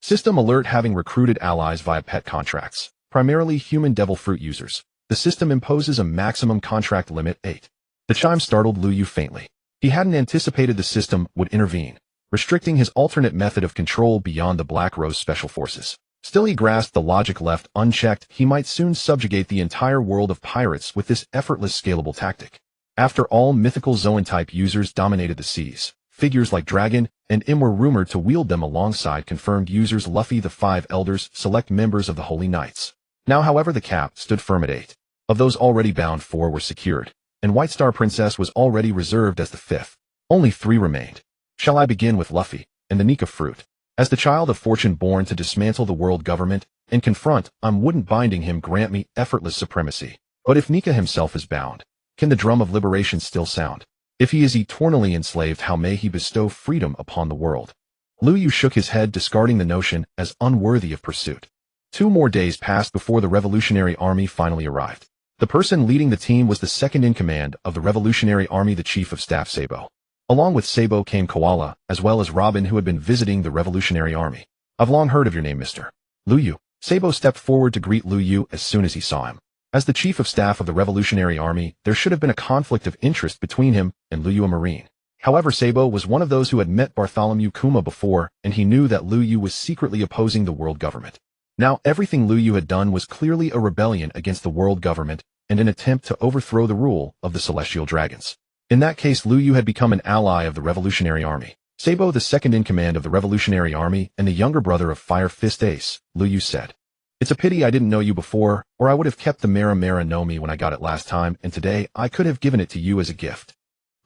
System alert: having recruited allies via pet contracts, primarily human devil fruit users. The system imposes a maximum contract limit 8. The chime startled Lu Yu faintly. He hadn't anticipated the system would intervene, restricting his alternate method of control beyond the Black Rose Special Forces. Still, he grasped the logic: left unchecked, he might soon subjugate the entire world of pirates with this effortless, scalable tactic. After all, mythical Zoan-type users dominated the seas. Figures like Dragon and Im were rumored to wield them alongside confirmed users: Luffy, the 5 elders, select members of the Holy Knights. Now, however, the cap stood firm at 8. Of those already bound, 4 were secured, and White Star Princess was already reserved as the 5th. Only 3 remained. Shall I begin with Luffy and the Nika fruit? As the child of fortune born to dismantle the world government and confront, wouldn't binding him grant me effortless supremacy. But if Nika himself is bound, can the drum of liberation still sound? If he is eternally enslaved, how may he bestow freedom upon the world? Lu Yu shook his head, discarding the notion as unworthy of pursuit. 2 more days passed before the Revolutionary Army finally arrived. The person leading the team was the second-in-command of the Revolutionary Army, the Chief of Staff Sabo. Along with Sabo came Koala, as well as Robin, who had been visiting the Revolutionary Army. I've long heard of your name, Mr. Lu Yu. Sabo stepped forward to greet Lu Yu as soon as he saw him. As the Chief of Staff of the Revolutionary Army, there should have been a conflict of interest between him and Lu Yu, a Marine. However, Sabo was one of those who had met Bartholomew Kuma before, and he knew that Lu Yu was secretly opposing the world government. Now, everything Lu Yu had done was clearly a rebellion against the world government and an attempt to overthrow the rule of the Celestial Dragons. In that case, Lu Yu had become an ally of the Revolutionary Army. Sabo, the second-in-command of the Revolutionary Army and the younger brother of Fire Fist Ace, Lu Yu said. It's a pity I didn't know you before, or I would have kept the Mera Mera no Mi when I got it last time, and today I could have given it to you as a gift.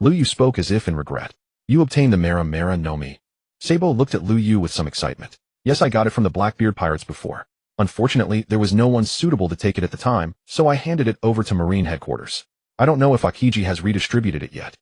Lu Yu spoke as if in regret. You obtained the Mera Mera no Mi. Sabo looked at Lu Yu with some excitement. Yes, I got it from the Blackbeard pirates before. Unfortunately, there was no one suitable to take it at the time, so I handed it over to Marine headquarters. I don't know if Akiji has redistributed it yet.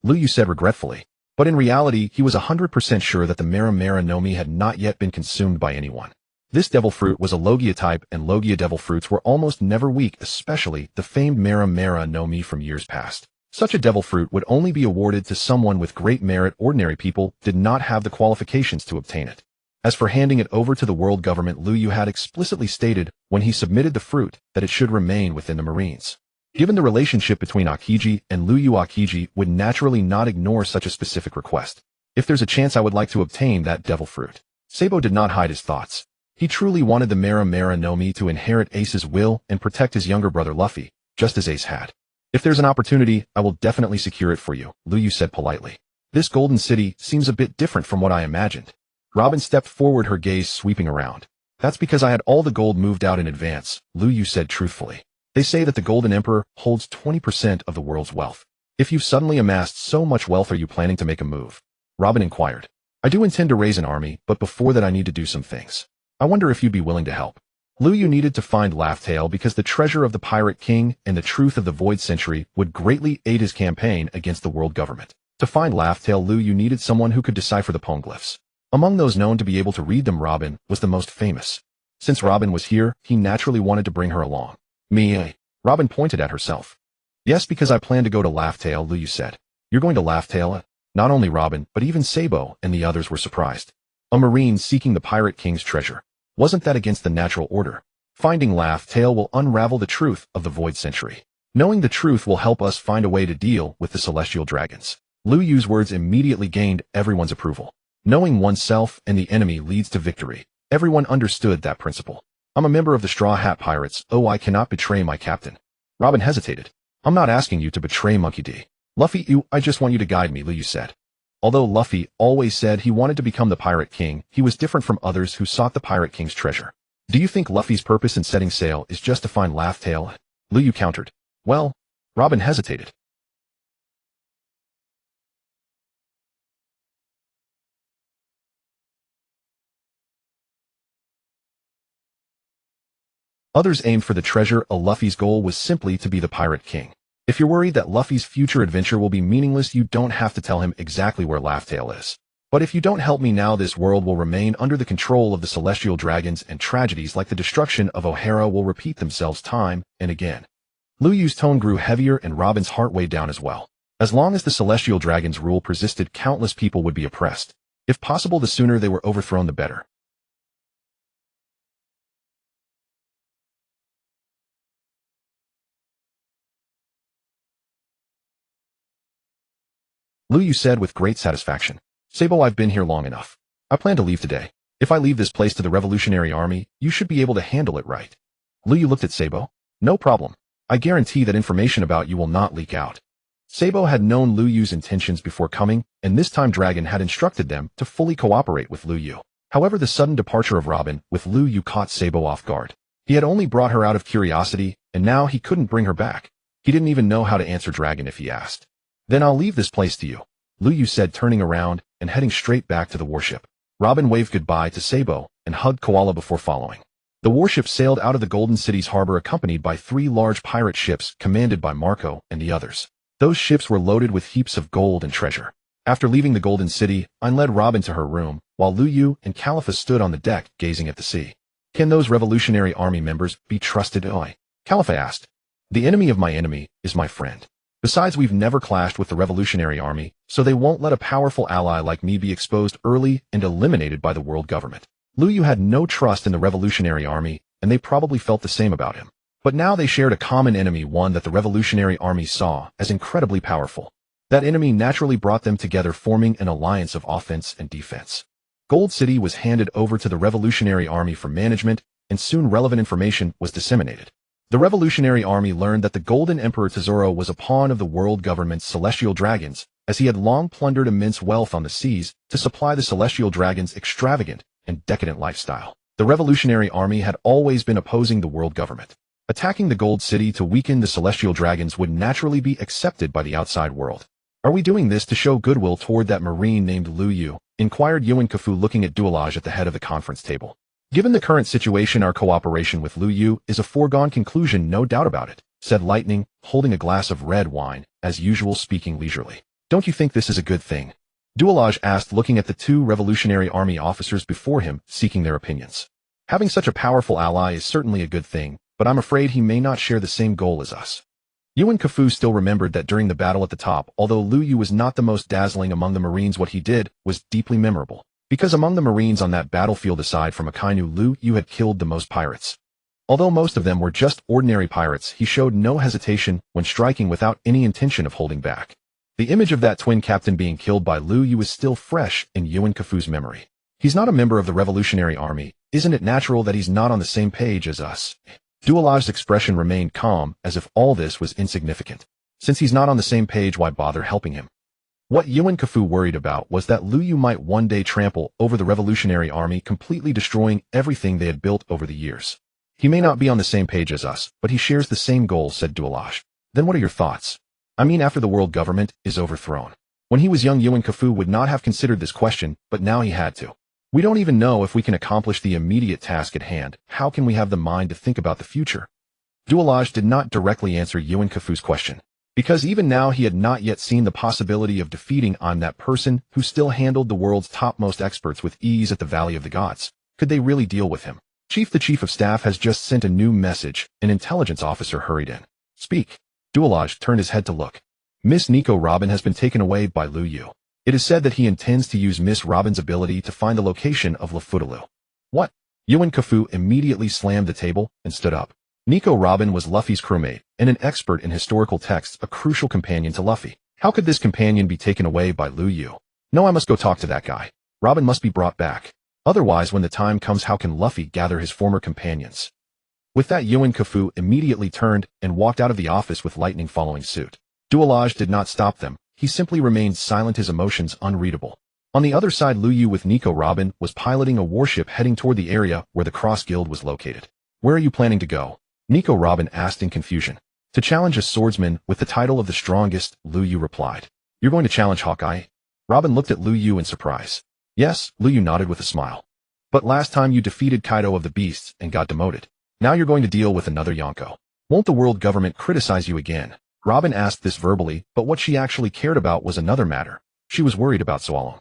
Lu Yu said regretfully. But in reality, he was 100% sure that the Mera Mera no Mi had not yet been consumed by anyone. This devil fruit was a Logia type, and Logia devil fruits were almost never weak, especially the famed Mera Mera no Mi from years past. Such a devil fruit would only be awarded to someone with great merit. Ordinary people did not have the qualifications to obtain it. As for handing it over to the world government, Lu Yu had explicitly stated when he submitted the fruit that it should remain within the Marines. Given the relationship between Akiji and Lu Yu, Akiji would naturally not ignore such a specific request. If there's a chance, I would like to obtain that devil fruit. Sabo did not hide his thoughts. He truly wanted the Mera Mera no Mi to inherit Ace's will and protect his younger brother Luffy, just as Ace had. If there's an opportunity, I will definitely secure it for you, Lu Yu said politely. This golden city seems a bit different from what I imagined. Robin stepped forward, her gaze sweeping around. That's because I had all the gold moved out in advance, Lu Yu said truthfully. They say that the Golden Emperor holds 20% of the world's wealth. If you've suddenly amassed so much wealth, are you planning to make a move? Robin inquired. I do intend to raise an army, but before that I need to do some things. I wonder if you'd be willing to help. Lu Yu needed to find Laugh-Tale because the treasure of the Pirate King and the truth of the Void Century would greatly aid his campaign against the world government. To find Laugh-Tale, Lu Yu needed someone who could decipher the poneglyphs. Among those known to be able to read them, Robin was the most famous. Since Robin was here, he naturally wanted to bring her along. Me? Robin pointed at herself. Yes, because I plan to go to Laugh-Tale, Lu Yu said. You're going to Laugh-Tale? Not only Robin, but even Sabo and the others were surprised. A Marine seeking the Pirate King's treasure. Wasn't that against the natural order? Finding Laugh-Tale will unravel the truth of the Void Century. Knowing the truth will help us find a way to deal with the Celestial Dragons. Lu Yu's words immediately gained everyone's approval. Knowing oneself and the enemy leads to victory. Everyone understood that principle. I'm a member of the Straw Hat Pirates. Oh, I cannot betray my captain. Robin hesitated. I'm not asking you to betray Monkey D. Luffy, I just want you to guide me, Liu said. Although Luffy always said he wanted to become the Pirate King, he was different from others who sought the Pirate King's treasure. Do you think Luffy's purpose in setting sail is just to find Laugh Tale? Liu countered. Well, Robin hesitated. Others aimed for the treasure. Luffy's goal was simply to be the Pirate King. If you're worried that Luffy's future adventure will be meaningless, you don't have to tell him exactly where Laugh Tale is. But if you don't help me now, this world will remain under the control of the celestial dragons, and tragedies like the destruction of O'Hara will repeat themselves time and again. Luyu's tone grew heavier and Robin's heart weighed down as well. As long as the celestial dragons' rule persisted, countless people would be oppressed. If possible, the sooner they were overthrown, the better. Luyu said with great satisfaction. Sabo, I've been here long enough. I plan to leave today. If I leave this place to the Revolutionary Army, you should be able to handle it, right? Luyu looked at Sabo. No problem. I guarantee that information about you will not leak out. Sabo had known Luyu's intentions before coming, and this time Dragon had instructed them to fully cooperate with Luyu. However, the sudden departure of Robin with Luyu caught Sabo off guard. He had only brought her out of curiosity, and now he couldn't bring her back. He didn't even know how to answer Dragon if he asked. Then I'll leave this place to you, Luyu said, turning around and heading straight back to the warship. Robin waved goodbye to Sabo and hugged Koala before following. The warship sailed out of the Golden City's harbor accompanied by 3 large pirate ships commanded by Marco and the others. Those ships were loaded with heaps of gold and treasure. After leaving the Golden City, I led Robin to her room, while Luyu and Califa stood on the deck gazing at the sea. Can those Revolutionary Army members be trusted? Califa asked. The enemy of my enemy is my friend. Besides, we've never clashed with the Revolutionary Army, so they won't let a powerful ally like me be exposed early and eliminated by the world government. Luyu had no trust in the Revolutionary Army, and they probably felt the same about him. But now they shared a common enemy, one that the Revolutionary Army saw as incredibly powerful. That enemy naturally brought them together, forming an alliance of offense and defense. Gold City was handed over to the Revolutionary Army for management, and soon relevant information was disseminated. The Revolutionary Army learned that the Golden Emperor Tesoro was a pawn of the world government's celestial dragons, as he had long plundered immense wealth on the seas to supply the celestial dragons' extravagant and decadent lifestyle. The Revolutionary Army had always been opposing the world government. Attacking the Gold City to weaken the celestial dragons would naturally be accepted by the outside world. Are we doing this to show goodwill toward that marine named Luyu? Inquired Yuan Kafu, looking at Duolage at the head of the conference table. Given the current situation, our cooperation with Luyu is a foregone conclusion, no doubt about it, said Lightning, holding a glass of red wine, as usual speaking leisurely. Don't you think this is a good thing? Duolage asked, looking at the 2 Revolutionary Army officers before him, seeking their opinions. Having such a powerful ally is certainly a good thing, but I'm afraid he may not share the same goal as us. Yuan Kafu still remembered that during the battle at the top, although Luyu was not the most dazzling among the Marines, what he did was deeply memorable. Because among the Marines on that battlefield, aside from Akainu, Luyu had killed the most pirates. Although most of them were just ordinary pirates, he showed no hesitation when striking without any intention of holding back. The image of that twin captain being killed by Luyu is still fresh in Yuan Kafu's memory. He's not a member of the Revolutionary Army. Isn't it natural that he's not on the same page as us? Duolage's expression remained calm, as if all this was insignificant. Since he's not on the same page, why bother helping him? What Yuan Kafu worried about was that Luyu might one day trample over the Revolutionary Army, completely destroying everything they had built over the years. He may not be on the same page as us, but he shares the same goals, said Duolage. Then what are your thoughts? I mean, after the world government is overthrown. When he was young, Yuan Kafu would not have considered this question, but now he had to. We don't even know if we can accomplish the immediate task at hand. How can we have the mind to think about the future? Duolage did not directly answer Yuan Kafu's question, because even now he had not yet seen the possibility of defeating that person who still handled the world's topmost experts with ease at the Valley of the Gods. Could they really deal with him? The Chief of Staff has just sent a new message. An intelligence officer hurried in. Speak. Duolage turned his head to look. Miss Nico Robin has been taken away by Luyu. It is said that he intends to use Miss Robin's ability to find the location of Lafudaloo. What? Yuan Kafu immediately slammed the table and stood up. Nico Robin was Luffy's crewmate and an expert in historical texts, a crucial companion to Luffy. How could this companion be taken away by Luyu? No, I must go talk to that guy. Robin must be brought back. Otherwise, when the time comes, how can Luffy gather his former companions? With that, Yuan Kafu immediately turned and walked out of the office with Lightning following suit. Duelage did not stop them. He simply remained silent, his emotions unreadable. On the other side, Lu Yu with Nico Robin was piloting a warship heading toward the area where the Cross Guild was located. Where are you planning to go? Nico Robin asked in confusion. To challenge a swordsman with the title of the strongest, Lu Yu replied. You're going to challenge Hawkeye? Robin looked at Lu Yu in surprise. Yes, Lu Yu nodded with a smile. But last time you defeated Kaido of the Beasts and got demoted. Now you're going to deal with another Yonko. Won't the world government criticize you again? Robin asked this verbally, but what she actually cared about was another matter. She was worried about Sualong.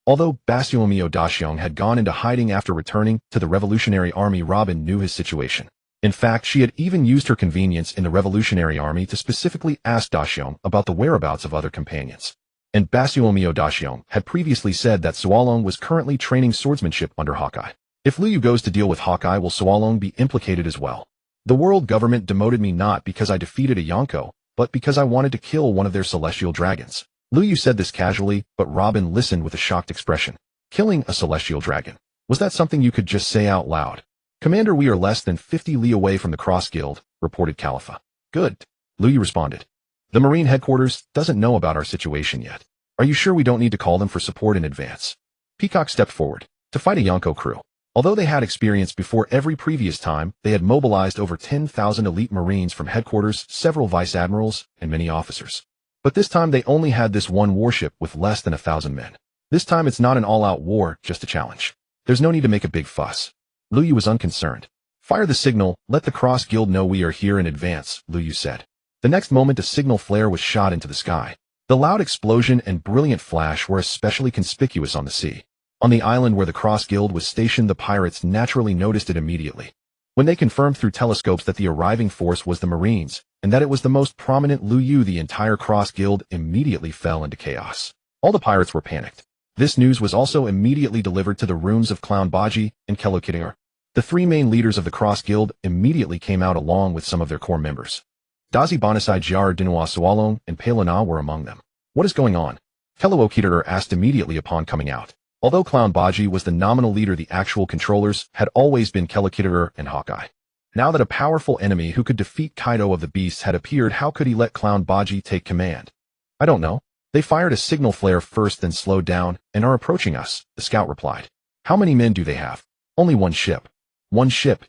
Although Bartholomew Daxiong had gone into hiding after returning to the Revolutionary Army, Robin knew his situation. In fact, she had even used her convenience in the Revolutionary Army to specifically ask Daxiong about the whereabouts of other companions. And Bartholomew Daxiong had previously said that Sualong was currently training swordsmanship under Hawkeye. If Lu Yu goes to deal with Hawkeye, will Sualong be implicated as well? The world government demoted me not because I defeated a Yonko, but because I wanted to kill one of their celestial dragons. Lu Yu said this casually, but Robin listened with a shocked expression. Killing a celestial dragon. Was that something you could just say out loud? Commander, we are less than 50 li away from the Cross Guild, reported Khalifa. Good. Lu Yu responded. The Marine headquarters doesn't know about our situation yet. Are you sure we don't need to call them for support in advance? Peacock stepped forward. To fight a Yonko crew. Although they had experience before every previous time, they had mobilized over 10,000 elite Marines from headquarters, several vice admirals, and many officers. But this time they only had this one warship with less than 1,000 men. This time it's not an all-out war, just a challenge. There's no need to make a big fuss. Lu Yu was unconcerned. Fire the signal, let the Cross Guild know we are here in advance, Lu Yu said. The next moment a signal flare was shot into the sky. The loud explosion and brilliant flash were especially conspicuous on the sea. On the island where the Cross Guild was stationed, the pirates naturally noticed it immediately. When they confirmed through telescopes that the arriving force was the Marines, and that it was the most prominent Lu Yu, the entire Cross Guild immediately fell into chaos. All the pirates were panicked. This news was also immediately delivered to the rooms of Clown Baji and Kelokittinger. The three main leaders of the Cross Guild immediately came out along with some of their core members. Dazi Bonasai Jar Dinua Sualong and Palana were among them. What is going on? Kelokittinger asked immediately upon coming out. Although Clown Baji was the nominal leader, the actual controllers had always been Kelokittinger and Hawkeye. Now that a powerful enemy who could defeat Kaido of the Beasts had appeared, how could he let Clown Baji take command? I don't know. They fired a signal flare first, then slowed down, and are approaching us, the scout replied. How many men do they have? Only one ship. One ship.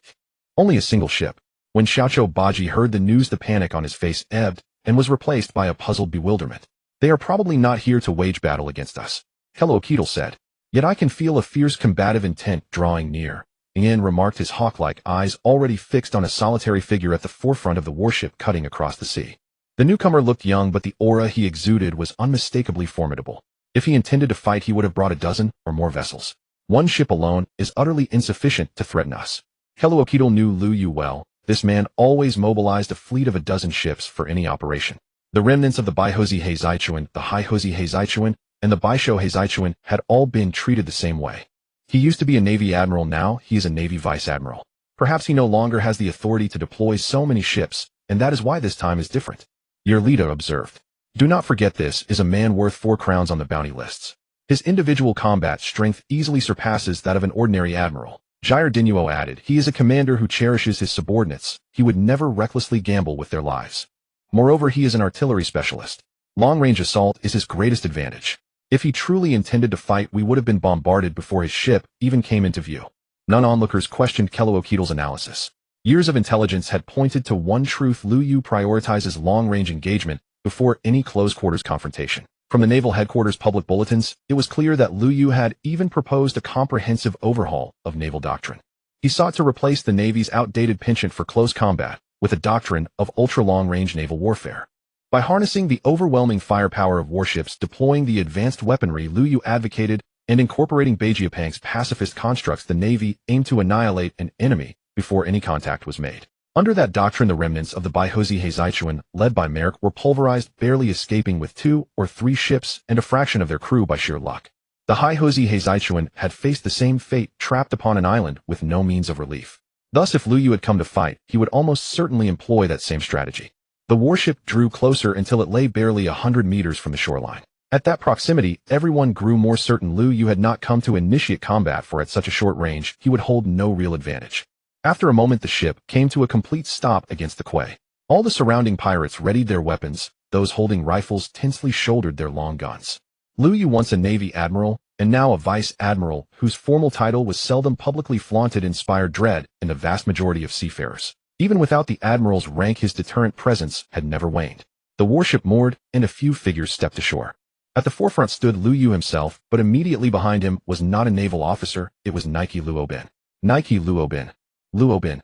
Only a single ship. When Xiaocho Baji heard the news, the panic on his face ebbed and was replaced by a puzzled bewilderment. They are probably not here to wage battle against us, Kelokittinger said. Yet I can feel a fierce combative intent drawing near. Ian remarked, his hawk-like eyes already fixed on a solitary figure at the forefront of the warship cutting across the sea. The newcomer looked young, but the aura he exuded was unmistakably formidable. If he intended to fight, he would have brought a dozen or more vessels. One ship alone is utterly insufficient to threaten us. Kelokittinger knew Lu Yu well. This man always mobilized a fleet of a dozen ships for any operation. The remnants of the Baihozi Heizaichuan, the Haihozi Heizaichuan, and the Baisho Heizaichuan had all been treated the same way. He used to be a Navy admiral, now he is a Navy vice admiral. Perhaps he no longer has the authority to deploy so many ships, and that is why this time is different. Your leader observed. Do not forget, this is a man worth 4 crowns on the bounty lists. His individual combat strength easily surpasses that of an ordinary admiral. Jair Dinuo added, he is a commander who cherishes his subordinates. He would never recklessly gamble with their lives. Moreover, he is an artillery specialist. Long-range assault is his greatest advantage. If he truly intended to fight, we would have been bombarded before his ship even came into view. Non-onlookers questioned Kelokittinger's analysis. Years of intelligence had pointed to one truth: Lu Yu prioritizes long-range engagement before any close-quarters confrontation. From the naval headquarters public bulletins, it was clear that Lu Yu had even proposed a comprehensive overhaul of naval doctrine. He sought to replace the Navy's outdated penchant for close combat with a doctrine of ultra-long-range naval warfare. By harnessing the overwhelming firepower of warships, deploying the advanced weaponry Lu Yu advocated, and incorporating Beijiapang's pacifist constructs, the Navy aimed to annihilate an enemy before any contact was made. Under that doctrine, the remnants of the Baihozi Heizaichuan, led by Merrick, were pulverized, barely escaping with 2 or 3 ships and a fraction of their crew by sheer luck. The Haihozi Heizaichuan had faced the same fate, trapped upon an island with no means of relief. Thus, if Lu Yu had come to fight, he would almost certainly employ that same strategy. The warship drew closer until it lay barely 100 meters from the shoreline. At that proximity, everyone grew more certain Liu Yu had not come to initiate combat, for at such a short range, he would hold no real advantage. After a moment, the ship came to a complete stop against the quay. All the surrounding pirates readied their weapons, those holding rifles tensely shouldered their long guns. Liu Yu, once a Navy admiral, and now a vice admiral, whose formal title was seldom publicly flaunted, inspired dread in the vast majority of seafarers. Even without the admiral's rank, his deterrent presence had never waned. The warship moored, and a few figures stepped ashore. At the forefront stood Liu Yu himself, but immediately behind him was not a naval officer, it was Nike Luobin. Nike Luobin. Luobin.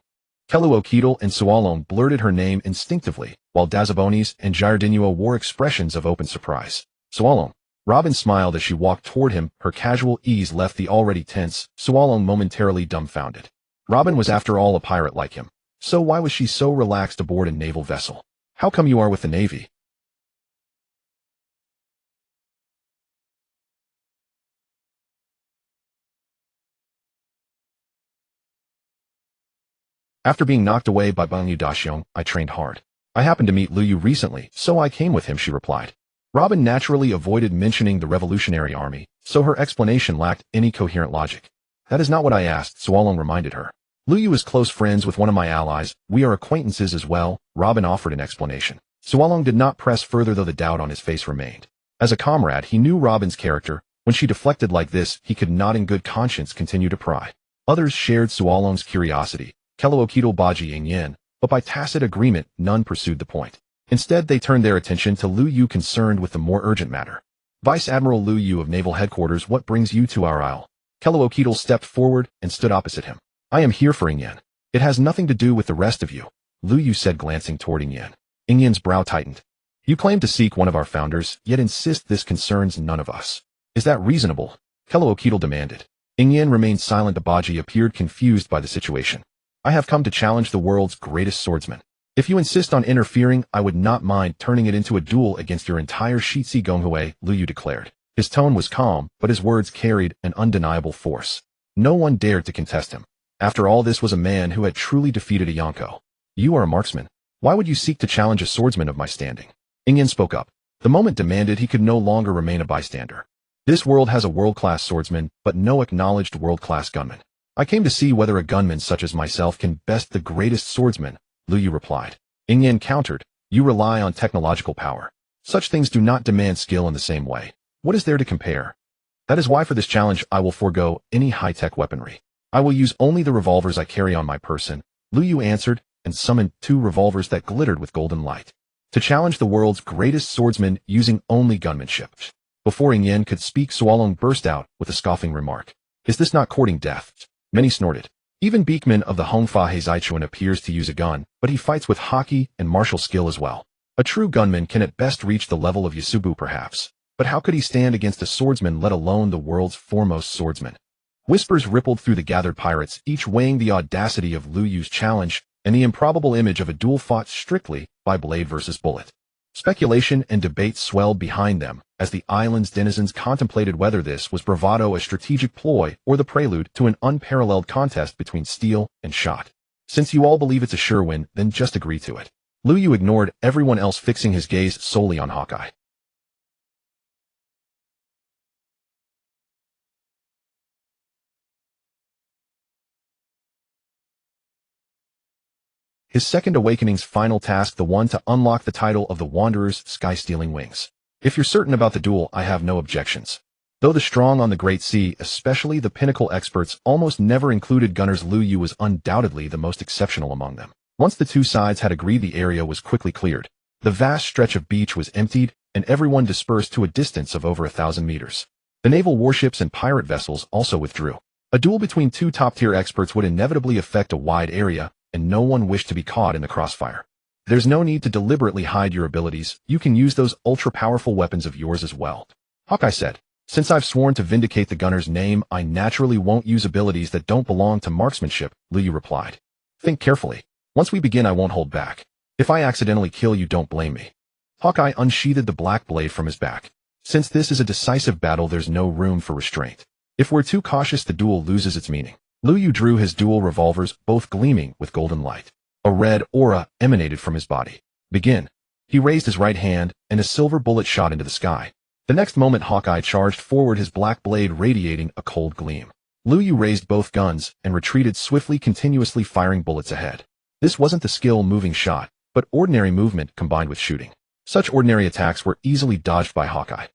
Keluokidal and Sualong blurted her name instinctively, while Dazabonis and Giardinua wore expressions of open surprise. Sualong. Robin smiled as she walked toward him, her casual ease left the already tense Sualong momentarily dumbfounded. Robin was after all a pirate like him. So why was she so relaxed aboard a naval vessel? How come you are with the Navy? After being knocked away by Bang Yu Daxiong, I trained hard. I happened to meet Liu Yu recently, so I came with him, she replied. Robin naturally avoided mentioning the Revolutionary Army, so her explanation lacked any coherent logic. That is not what I asked, Sualong reminded her. Liu Yu is close friends with one of my allies, we are acquaintances as well, Robin offered an explanation. Sualong did not press further, though the doubt on his face remained. As a comrade, he knew Robin's character. When she deflected like this, he could not in good conscience continue to pry. Others shared Sualong's curiosity. Keluokidal Baji and Yin, but by tacit agreement, none pursued the point. Instead, they turned their attention to Liu Yu, concerned with the more urgent matter. Vice Admiral Liu Yu of Naval Headquarters, what brings you to our isle? Keluokidal stepped forward and stood opposite him. I am here for Yin. It has nothing to do with the rest of you, Liu Yu said, glancing toward Yin. Yin's brow tightened. You claim to seek one of our founders, yet insist this concerns none of us. Is that reasonable? Keluokidal demanded. Yin remained silent. Baji appeared confused by the situation. I have come to challenge the world's greatest swordsman. If you insist on interfering, I would not mind turning it into a duel against your entire Shitsi Gonghui, Liu Yu declared. His tone was calm, but his words carried an undeniable force. No one dared to contest him. After all, this was a man who had truly defeated a Yonko. You are a marksman. Why would you seek to challenge a swordsman of my standing? Yin spoke up. The moment demanded, he could no longer remain a bystander. This world has a world-class swordsman, but no acknowledged world-class gunman. I came to see whether a gunman such as myself can best the greatest swordsman, Liu Yu replied. Yin countered, you rely on technological power. Such things do not demand skill in the same way. What is there to compare? That is why for this challenge I will forego any high-tech weaponry. I will use only the revolvers I carry on my person, Liu Yu answered, and summoned 2 revolvers that glittered with golden light. To challenge the world's greatest swordsman using only gunmanship. Before Yin could speak, Sualong burst out with a scoffing remark. Is this not courting death? Many snorted. Even Beekman of the Hongfa Heizaichuan appears to use a gun, but he fights with hockey and martial skill as well. A true gunman can at best reach the level of Yasubu perhaps, but how could he stand against a swordsman, let alone the world's foremost swordsman? Whispers rippled through the gathered pirates, each weighing the audacity of Liu Yu's challenge and the improbable image of a duel fought strictly by blade versus bullet. Speculation and debate swelled behind them as the island's denizens contemplated whether this was bravado, a strategic ploy, or the prelude to an unparalleled contest between steel and shot. Since you all believe it's a sure win, then just agree to it. Liu Yu ignored everyone else, fixing his gaze solely on Hawkeye. His second awakening's final task, the one to unlock the title of the Wanderer's sky-stealing wings. If you're certain about the duel, I have no objections. Though the strong on the Great Sea, especially the pinnacle experts, almost never included gunners, Liu Yu was undoubtedly the most exceptional among them. Once the two sides had agreed, the area was quickly cleared. The vast stretch of beach was emptied, and everyone dispersed to a distance of over 1,000 meters. The naval warships and pirate vessels also withdrew. A duel between 2 top-tier experts would inevitably affect a wide area, and no one wished to be caught in the crossfire. There's no need to deliberately hide your abilities. You can use those ultra-powerful weapons of yours as well. Hawkeye said, since I've sworn to vindicate the gunner's name, I naturally won't use abilities that don't belong to marksmanship, Liu Yu replied. Think carefully. Once we begin, I won't hold back. If I accidentally kill you, don't blame me. Hawkeye unsheathed the black blade from his back. Since this is a decisive battle, there's no room for restraint. If we're too cautious, the duel loses its meaning. Liu Yu drew his dual revolvers, both gleaming with golden light. A red aura emanated from his body. Begin. He raised his right hand, and a silver bullet shot into the sky. The next moment Hawkeye charged forward, his black blade radiating a cold gleam. Liu Yu raised both guns and retreated swiftly, continuously firing bullets ahead. This wasn't the skill-moving shot, but ordinary movement combined with shooting. Such ordinary attacks were easily dodged by Hawkeye.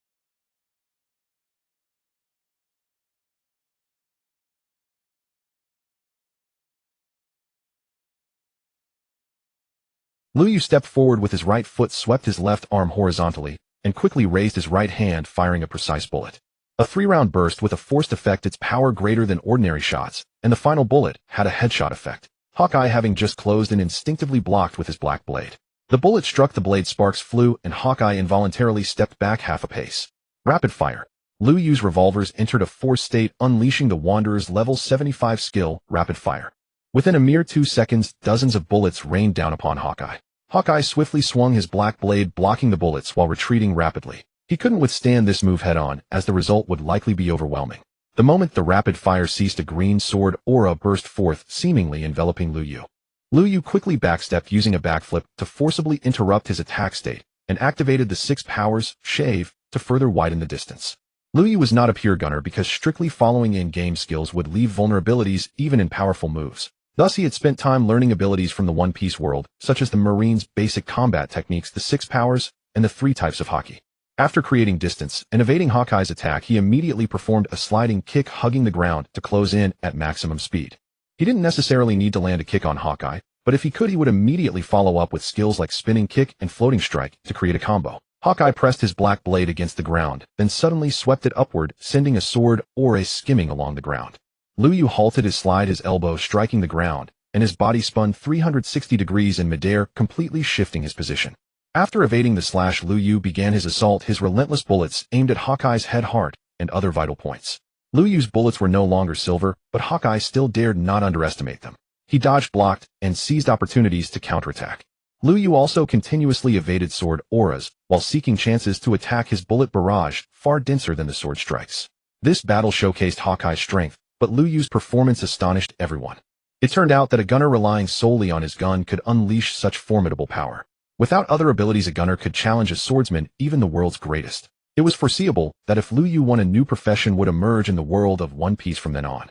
Liu Yu stepped forward with his right foot, swept his left arm horizontally, and quickly raised his right hand, firing a precise bullet. A 3-round burst with a forced effect, its power greater than ordinary shots, and the final bullet had a headshot effect. Hawkeye, having just closed and instinctively blocked with his black blade. The bullet struck the blade, sparks flew, and Hawkeye involuntarily stepped back half a pace. Rapid fire. Liu Yu's revolvers entered a force state, unleashing the Wanderer's level 75 skill, rapid fire. Within a mere 2 seconds, dozens of bullets rained down upon Hawkeye. Hawkeye swiftly swung his black blade, blocking the bullets while retreating rapidly. He couldn't withstand this move head-on, as the result would likely be overwhelming. The moment the rapid fire ceased, a green sword aura burst forth, seemingly enveloping Liu Yu. Liu Yu quickly backstepped, using a backflip to forcibly interrupt his attack state, and activated the 6 powers, shave, to further widen the distance. Liu Yu was not a pure gunner because strictly following in-game skills would leave vulnerabilities even in powerful moves. Thus he had spent time learning abilities from the One Piece world, such as the Marines' basic combat techniques, the 6 powers, and the 3 types of haki. After creating distance and evading Hawkeye's attack, he immediately performed a sliding kick, hugging the ground to close in at maximum speed. He didn't necessarily need to land a kick on Hawkeye, but if he could, he would immediately follow up with skills like spinning kick and floating strike to create a combo. Hawkeye pressed his black blade against the ground, then suddenly swept it upward, sending a sword aura skimming along the ground. Liu Yu halted his slide, his elbow striking the ground, and his body spun 360 degrees in midair, completely shifting his position. After evading the slash, Liu Yu began his assault, his relentless bullets aimed at Hawkeye's head, heart, and other vital points. Liu Yu's bullets were no longer silver, but Hawkeye still dared not underestimate them. He dodged, blocked, and seized opportunities to counterattack. Liu Yu also continuously evaded sword auras, while seeking chances to attack, his bullet barrage far denser than the sword strikes. This battle showcased Hawkeye's strength, but Liu Yu's performance astonished everyone. It turned out that a gunner relying solely on his gun could unleash such formidable power. Without other abilities, a gunner could challenge a swordsman, even the world's greatest. It was foreseeable that if Liu Yu won, a new profession would emerge in the world of One Piece from then on.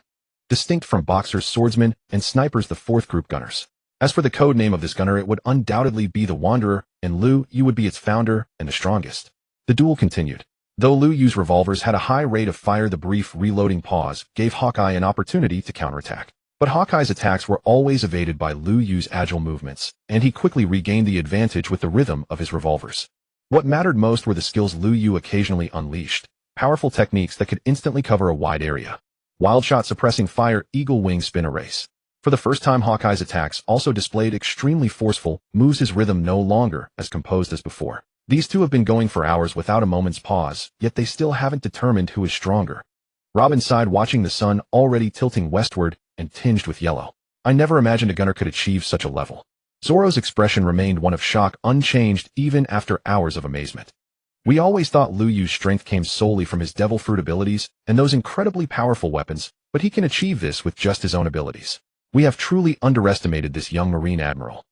Distinct from boxers, swordsmen, and snipers, the 4th group, gunners. As for the code name of this gunner, it would undoubtedly be the Wanderer, and Liu Yu would be its founder and the strongest. The duel continued. Though Liu Yu's revolvers had a high rate of fire, the brief reloading pause gave Hawkeye an opportunity to counterattack. But Hawkeye's attacks were always evaded by Liu Yu's agile movements, and he quickly regained the advantage with the rhythm of his revolvers. What mattered most were the skills Liu Yu occasionally unleashed, powerful techniques that could instantly cover a wide area. Wild shot, suppressing fire, eagle wing, spin erase. For the first time, Hawkeye's attacks also displayed extremely forceful moves, his rhythm no longer as composed as before. These two have been going for hours without a moment's pause, yet they still haven't determined who is stronger. Robin sighed, watching the sun already tilting westward and tinged with yellow. I never imagined a gunner could achieve such a level. Zoro's expression remained one of shock, unchanged even after hours of amazement. We always thought Liu Yu's strength came solely from his devil fruit abilities and those incredibly powerful weapons, but he can achieve this with just his own abilities. We have truly underestimated this young Marine Admiral.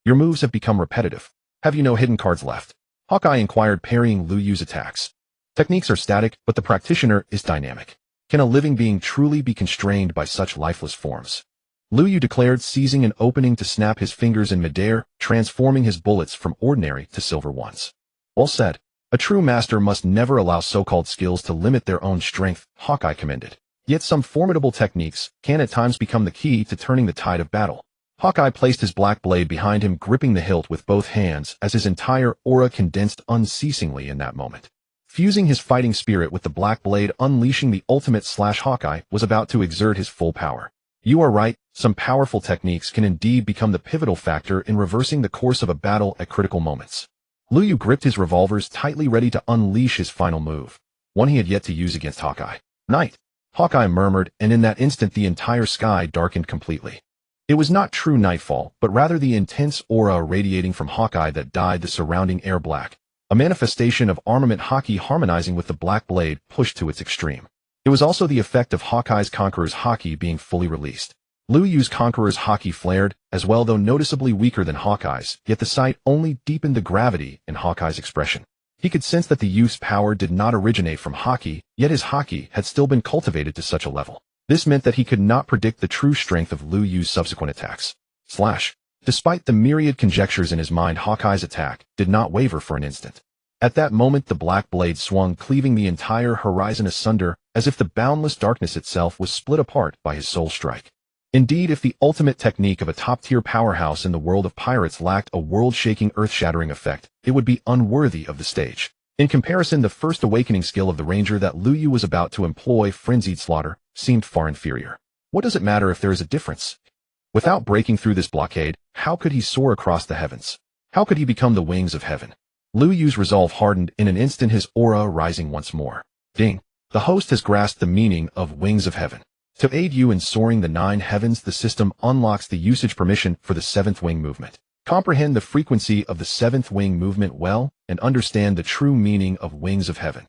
Your moves have become repetitive. Have you no hidden cards left? Hawkeye inquired, parrying Liu Yu's attacks. Techniques are static, but the practitioner is dynamic. Can a living being truly be constrained by such lifeless forms? Liu Yu declared, seizing an opening to snap his fingers in midair, transforming his bullets from ordinary to silver ones. Well said. A true master must never allow so-called skills to limit their own strength, Hawkeye commended. Yet some formidable techniques can at times become the key to turning the tide of battle. Hawkeye placed his black blade behind him, gripping the hilt with both hands as his entire aura condensed unceasingly in that moment. Fusing his fighting spirit with the black blade, unleashing the ultimate slash, Hawkeye was about to exert his full power. You are right, some powerful techniques can indeed become the pivotal factor in reversing the course of a battle at critical moments. Liu Yu gripped his revolvers tightly, ready to unleash his final move, one he had yet to use against Hawkeye. Night! Hawkeye murmured, and in that instant the entire sky darkened completely. It was not true nightfall, but rather the intense aura radiating from Hawkeye that dyed the surrounding air black, a manifestation of armament haki harmonizing with the black blade pushed to its extreme. It was also the effect of Hawkeye's Conqueror's Haki being fully released. Liu Yu's Conqueror's Haki flared as well, though noticeably weaker than Hawkeye's, yet the sight only deepened the gravity in Hawkeye's expression. He could sense that the youth's power did not originate from Haki, yet his Haki had still been cultivated to such a level. This meant that he could not predict the true strength of Liu Yu's subsequent attacks. Despite the myriad conjectures in his mind, Hawkeye's attack did not waver for an instant. At that moment, the black blade swung, cleaving the entire horizon asunder, as if the boundless darkness itself was split apart by his sole strike. Indeed, if the ultimate technique of a top-tier powerhouse in the world of pirates lacked a world-shaking, earth-shattering effect, it would be unworthy of the stage. In comparison, the first awakening skill of the ranger that Liu Yu was about to employ, frenzied slaughter, seemed far inferior. What does it matter if there is a difference? Without breaking through this blockade, how could he soar across the heavens? How could he become the wings of heaven? Liu Yu's resolve hardened in an instant, his aura rising once more. Ding! The host has grasped the meaning of wings of heaven. To aid you in soaring the 9 heavens, the system unlocks the usage permission for the 7th wing movement. Comprehend the frequency of the 7th wing movement well, and understand the true meaning of wings of heaven.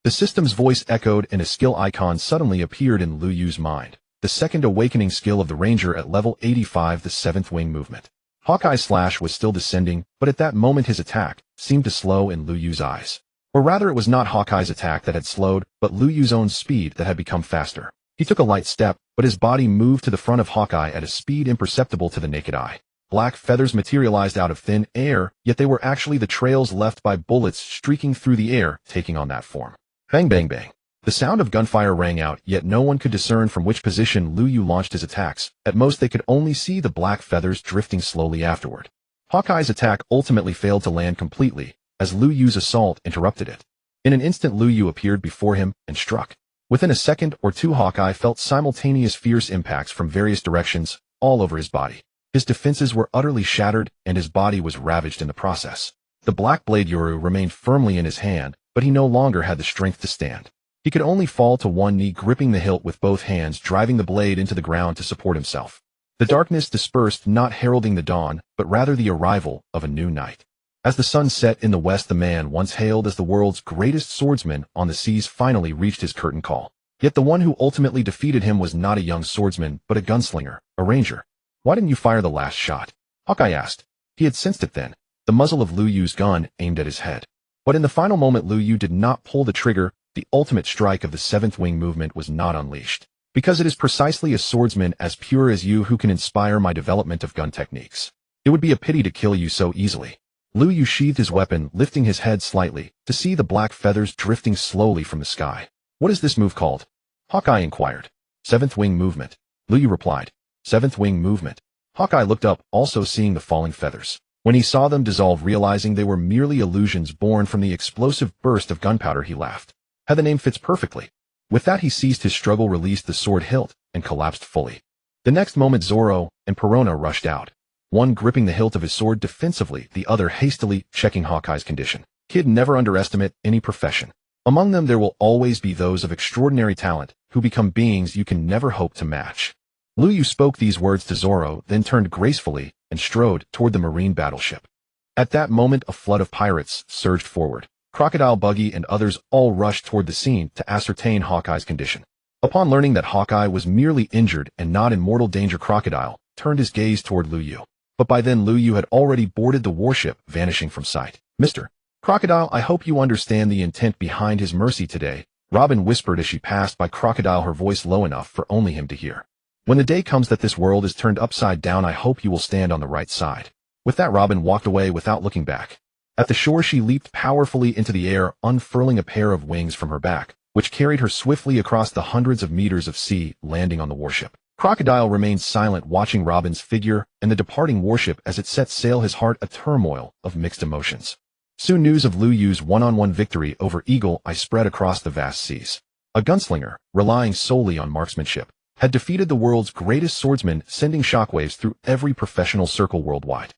The system's voice echoed, and a skill icon suddenly appeared in Liu Yu's mind. The second awakening skill of the ranger at level 85, the 7th wing movement. Hawkeye's slash was still descending, but at that moment his attack seemed to slow in Liu Yu's eyes. Or rather, it was not Hawkeye's attack that had slowed, but Liu Yu's own speed that had become faster. He took a light step, but his body moved to the front of Hawkeye at a speed imperceptible to the naked eye. Black feathers materialized out of thin air, yet they were actually the trails left by bullets streaking through the air, taking on that form. Bang bang bang. The sound of gunfire rang out, yet no one could discern from which position Liu Yu launched his attacks. At most they could only see the black feathers drifting slowly afterward. Hawkeye's attack ultimately failed to land completely, as Liu Yu's assault interrupted it. In an instant Liu Yu appeared before him and struck. Within a second or two, Hawkeye felt simultaneous fierce impacts from various directions, all over his body. His defenses were utterly shattered, and his body was ravaged in the process. The black blade Yoru remained firmly in his hand, but he no longer had the strength to stand. He could only fall to one knee, gripping the hilt with both hands, driving the blade into the ground to support himself. The darkness dispersed, not heralding the dawn, but rather the arrival of a new night. As the sun set in the west, the man once hailed as the world's greatest swordsman on the seas finally reached his curtain call. Yet the one who ultimately defeated him was not a young swordsman, but a gunslinger, a ranger. "Why didn't you fire the last shot?" Hawkeye asked. He had sensed it then, the muzzle of Liu Yu's gun aimed at his head. But in the final moment Liu Yu did not pull the trigger. The ultimate strike of the 7th wing movement was not unleashed. Because it is precisely a swordsman as pure as you who can inspire my development of gun techniques. It would be a pity to kill you so easily. Liu Yu sheathed his weapon, lifting his head slightly, to see the black feathers drifting slowly from the sky. "What is this move called?" Hawkeye inquired. "7th wing movement," Liu Yu replied. "7th wing movement." Hawkeye looked up, also seeing the falling feathers. When he saw them dissolve, realizing they were merely illusions born from the explosive burst of gunpowder, he laughed. "How the name fits perfectly." With that he ceased his struggle, released the sword hilt, and collapsed fully. The next moment Zoro and Perona rushed out. One gripping the hilt of his sword defensively, the other hastily checking Hawkeye's condition. Kid, never underestimate any profession. Among them there will always be those of extraordinary talent, who become beings you can never hope to match. Liu Yu spoke these words to Zoro, then turned gracefully and strode toward the marine battleship. At that moment a flood of pirates surged forward. Crocodile, Buggy, and others all rushed toward the scene to ascertain Hawkeye's condition. Upon learning that Hawkeye was merely injured and not in mortal danger, Crocodile turned his gaze toward Liu Yu. But by then Liu Yu had already boarded the warship, vanishing from sight. "Mr. Crocodile, I hope you understand the intent behind his mercy today," Robin whispered as she passed by Crocodile, her voice low enough for only him to hear. "When the day comes that this world is turned upside down, I hope you will stand on the right side." With that, Robin walked away without looking back. At the shore she leaped powerfully into the air, unfurling a pair of wings from her back, which carried her swiftly across the hundreds of meters of sea, landing on the warship. Crocodile remained silent, watching Robin's figure and the departing warship as it set sail, his heart a turmoil of mixed emotions. Soon news of Liu Yu's one-on-one victory over Eagle Eye spread across the vast seas. A gunslinger, relying solely on marksmanship, had defeated the world's greatest swordsman, sending shockwaves through every professional circle worldwide.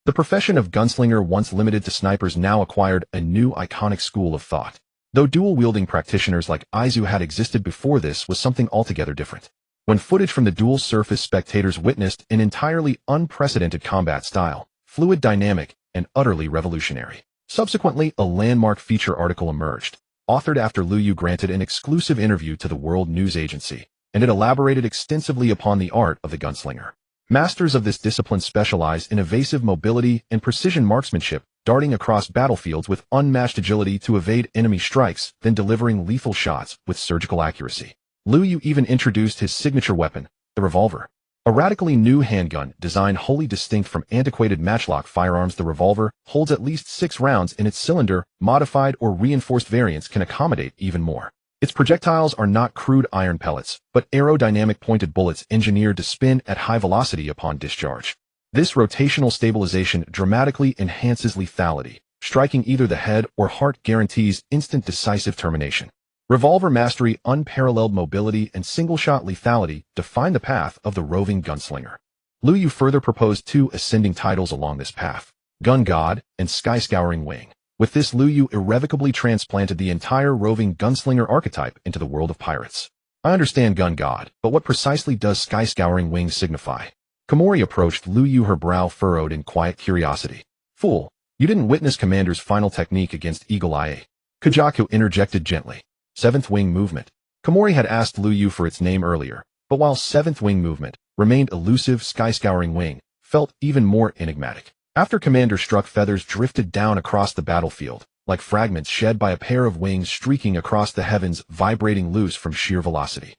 The profession of gunslinger, once limited to snipers, now acquired a new iconic school of thought. Though dual-wielding practitioners like Aizu had existed before, this was something altogether different. When footage from the duel surfaced, spectators witnessed an entirely unprecedented combat style, fluid, dynamic, and utterly revolutionary. Subsequently, a landmark feature article emerged. authored after Liu Yu granted an exclusive interview to the World News Agency, and it elaborated extensively upon the art of the gunslinger. Masters of this discipline specialize in evasive mobility and precision marksmanship, darting across battlefields with unmatched agility to evade enemy strikes, then delivering lethal shots with surgical accuracy. Liu Yu even introduced his signature weapon, the revolver. A radically new handgun designed wholly distinct from antiquated matchlock firearms. The revolver holds at least 6 rounds in its cylinder. Modified or reinforced variants can accommodate even more. Its projectiles are not crude iron pellets, but aerodynamic pointed bullets engineered to spin at high velocity upon discharge. This rotational stabilization dramatically enhances lethality. Striking either the head or heart guarantees instant decisive termination. Revolver mastery, unparalleled mobility, and single-shot lethality define the path of the roving gunslinger. Liu Yu further proposed 2 ascending titles along this path: Gun God and Sky Scouring Wing. With this, Liu Yu irrevocably transplanted the entire roving gunslinger archetype into the world of pirates. I understand Gun God, but what precisely does Sky Scouring Wing signify? Komori approached Liu Yu, her brow furrowed in quiet curiosity. Fool, you didn't witness Commander's final technique against Eagle Eye. Kujaku interjected gently. 7th Wing Movement. Komori had asked Liu Yu for its name earlier, but while 7th Wing Movement remained elusive, Sky Scouring Wing felt even more enigmatic. After Commander struck, feathers drifted down across the battlefield, like fragments shed by a pair of wings streaking across the heavens, vibrating loose from sheer velocity.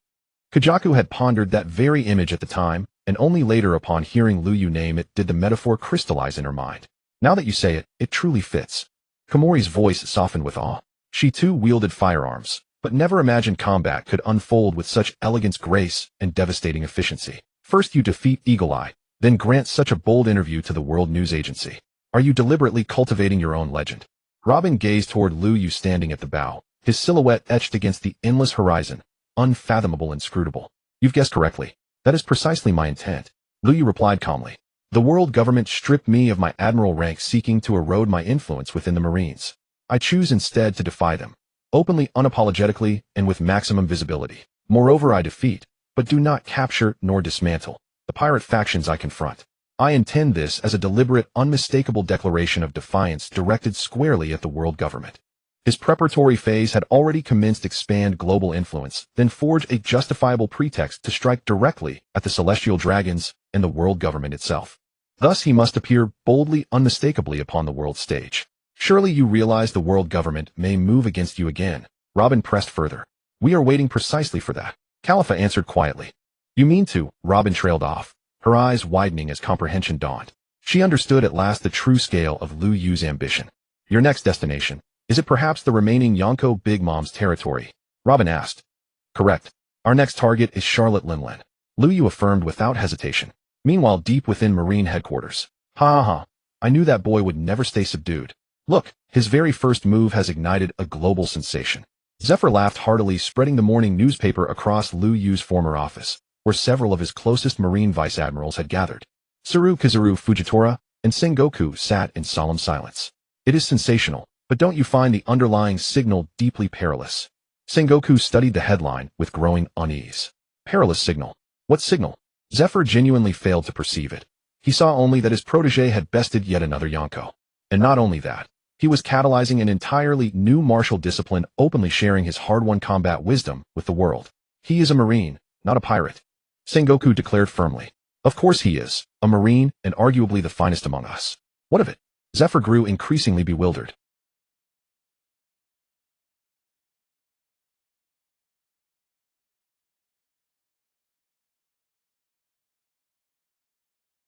Kujaku had pondered that very image at the time, and only later upon hearing Liu Yu name it did the metaphor crystallize in her mind. Now that you say it, it truly fits. Komori's voice softened with awe. She too wielded firearms, but never imagined combat could unfold with such elegance, grace, and devastating efficiency. First you defeat Eagle Eye, then grant such a bold interview to the World News Agency. Are you deliberately cultivating your own legend? Robin gazed toward Liu Yu standing at the bow, his silhouette etched against the endless horizon, unfathomable, inscrutable. You've guessed correctly. That is precisely my intent. Liu Yu replied calmly. The world government stripped me of my admiral rank, seeking to erode my influence within the Marines. I choose instead to defy them, openly, unapologetically, and with maximum visibility. Moreover, I defeat, but do not capture nor dismantle, the pirate factions I confront. I intend this as a deliberate, unmistakable declaration of defiance directed squarely at the world government. His preparatory phase had already commenced. Expand global influence, then forge a justifiable pretext to strike directly at the celestial dragons and the world government itself. Thus he must appear boldly, unmistakably upon the world stage. Surely you realize the world government may move against you again. Robin pressed further. We are waiting precisely for that. Khalifa answered quietly. You mean to? Robin trailed off, her eyes widening as comprehension dawned. She understood at last the true scale of Liu Yu's ambition. Your next destination, is it perhaps the remaining Yonko Big Mom's territory? Robin asked. Correct. Our next target is Charlotte Linlen. Liu Yu affirmed without hesitation. Meanwhile, deep within Marine headquarters. Ha. I knew that boy would never stay subdued. Look, his very first move has ignited a global sensation. Zephyr laughed heartily, spreading the morning newspaper across Liu Yu's former office, where several of his closest Marine vice admirals had gathered. Tsuru Kizuru Fujitora and Sengoku sat in solemn silence. It is sensational, but don't you find the underlying signal deeply perilous? Sengoku studied the headline with growing unease. Perilous signal? What signal? Zephyr genuinely failed to perceive it. He saw only that his protege had bested yet another Yonko. And not only that, he was catalyzing an entirely new martial discipline, openly sharing his hard-won combat wisdom with the world. He is a Marine, not a pirate, Sengoku declared firmly. Of course he is, a Marine, and arguably the finest among us. What of it? Zephyr grew increasingly bewildered.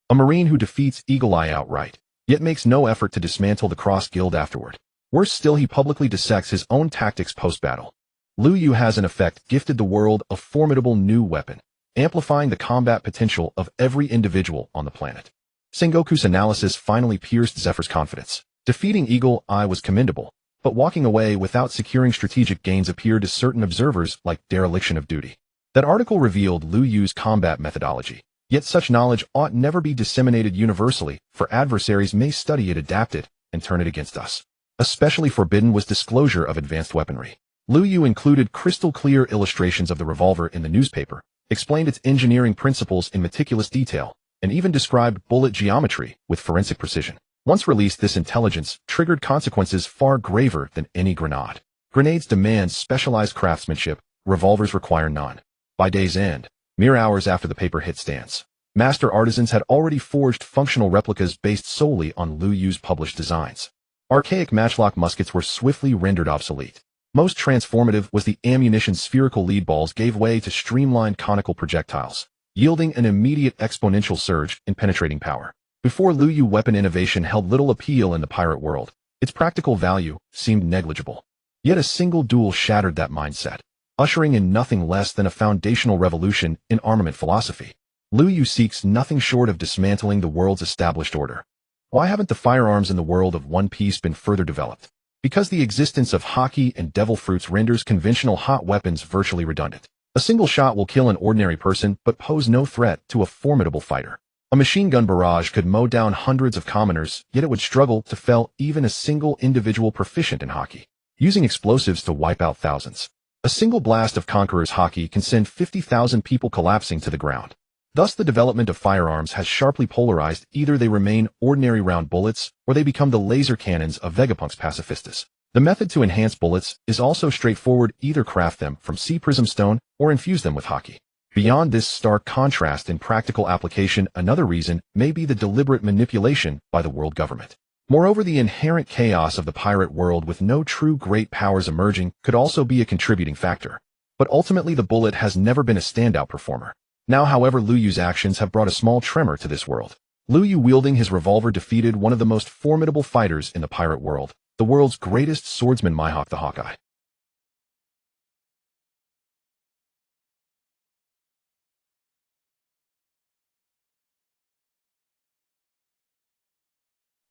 A Marine who defeats Eagle Eye outright, yet makes no effort to dismantle the Cross Guild afterward. Worse still, he publicly dissects his own tactics post-battle. Liu Yu has in effect gifted the world a formidable new weapon, amplifying the combat potential of every individual on the planet. Sengoku's analysis finally pierced Zephyr's confidence. Defeating Eagle Eye was commendable, but walking away without securing strategic gains appeared to certain observers like dereliction of duty. That article revealed Liu Yu's combat methodology. Yet such knowledge ought never be disseminated universally, for adversaries may study it, adapt it, and turn it against us. Especially forbidden was disclosure of advanced weaponry. Liu Yu included crystal-clear illustrations of the revolver in the newspaper, explained its engineering principles in meticulous detail, and even described bullet geometry with forensic precision. Once released, this intelligence triggered consequences far graver than any grenade. Grenades demand specialized craftsmanship, revolvers require none. By day's end, mere hours after the paper hit stands, master artisans had already forged functional replicas based solely on Liu Yu's published designs. Archaic matchlock muskets were swiftly rendered obsolete. Most transformative was the ammunition's spherical lead balls gave way to streamlined conical projectiles, yielding an immediate exponential surge in penetrating power. Before Liu Yu, weapon innovation held little appeal in the pirate world. Its practical value seemed negligible. Yet a single duel shattered that mindset, ushering in nothing less than a foundational revolution in armament philosophy. Liu Yu seeks nothing short of dismantling the world's established order. Why haven't the firearms in the world of One Piece been further developed? Because the existence of haki and devil fruits renders conventional hot weapons virtually redundant. A single shot will kill an ordinary person but pose no threat to a formidable fighter. A machine gun barrage could mow down hundreds of commoners, yet it would struggle to fell even a single individual proficient in haki, using explosives to wipe out thousands. A single blast of Conqueror's haki can send 50,000 people collapsing to the ground. Thus the development of firearms has sharply polarized. Either they remain ordinary round bullets, or they become the laser cannons of Vegapunk's pacifistas. The method to enhance bullets is also straightforward: either craft them from sea prism stone, or infuse them with haki. Beyond this stark contrast in practical application, another reason may be the deliberate manipulation by the world government. Moreover, the inherent chaos of the pirate world with no true great powers emerging could also be a contributing factor. But ultimately the bullet has never been a standout performer. Now, however, Liu Yu's actions have brought a small tremor to this world. Liu Yu, wielding his revolver, defeated one of the most formidable fighters in the pirate world, the world's greatest swordsman, Mihawk the Hawkeye.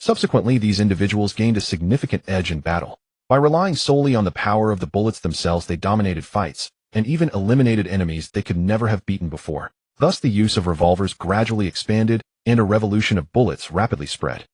Subsequently, these individuals gained a significant edge in battle. By relying solely on the power of the bullets themselves, they dominated fights, and even eliminated enemies they could never have beaten before. Thus the use of revolvers gradually expanded, and a revolution of bullets rapidly spread.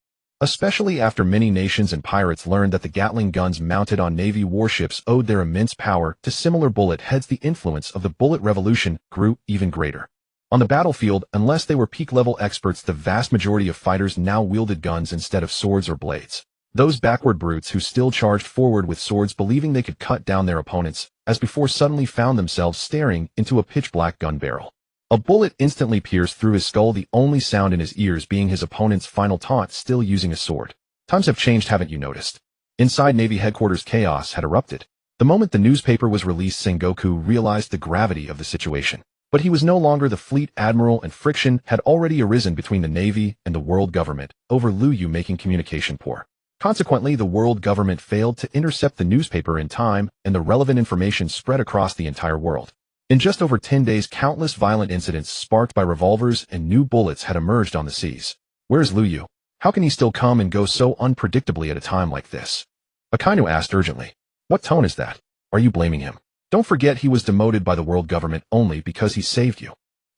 Especially after many nations and pirates learned that the Gatling guns mounted on Navy warships owed their immense power to similar bullet heads, the influence of the bullet revolution grew even greater. On the battlefield, unless they were peak-level experts, the vast majority of fighters now wielded guns instead of swords or blades. Those backward brutes who still charged forward with swords, believing they could cut down their opponents, as before, suddenly found themselves staring into a pitch-black gun barrel. A bullet instantly pierced through his skull, the only sound in his ears being his opponent's final taunt, still using a sword. Times have changed, haven't you noticed? Inside Navy headquarters, chaos had erupted. The moment the newspaper was released, Sengoku realized the gravity of the situation. But he was no longer the fleet admiral, and friction had already arisen between the Navy and the world government over Liu Yu, making communication poor. Consequently, the world government failed to intercept the newspaper in time, and the relevant information spread across the entire world. In just over 10 days, countless violent incidents sparked by revolvers and new bullets had emerged on the seas. Where's Liu Yu? How can he still come and go so unpredictably at a time like this? Akainu asked urgently. What tone is that? Are you blaming him? Don't forget he was demoted by the world government only because he saved you.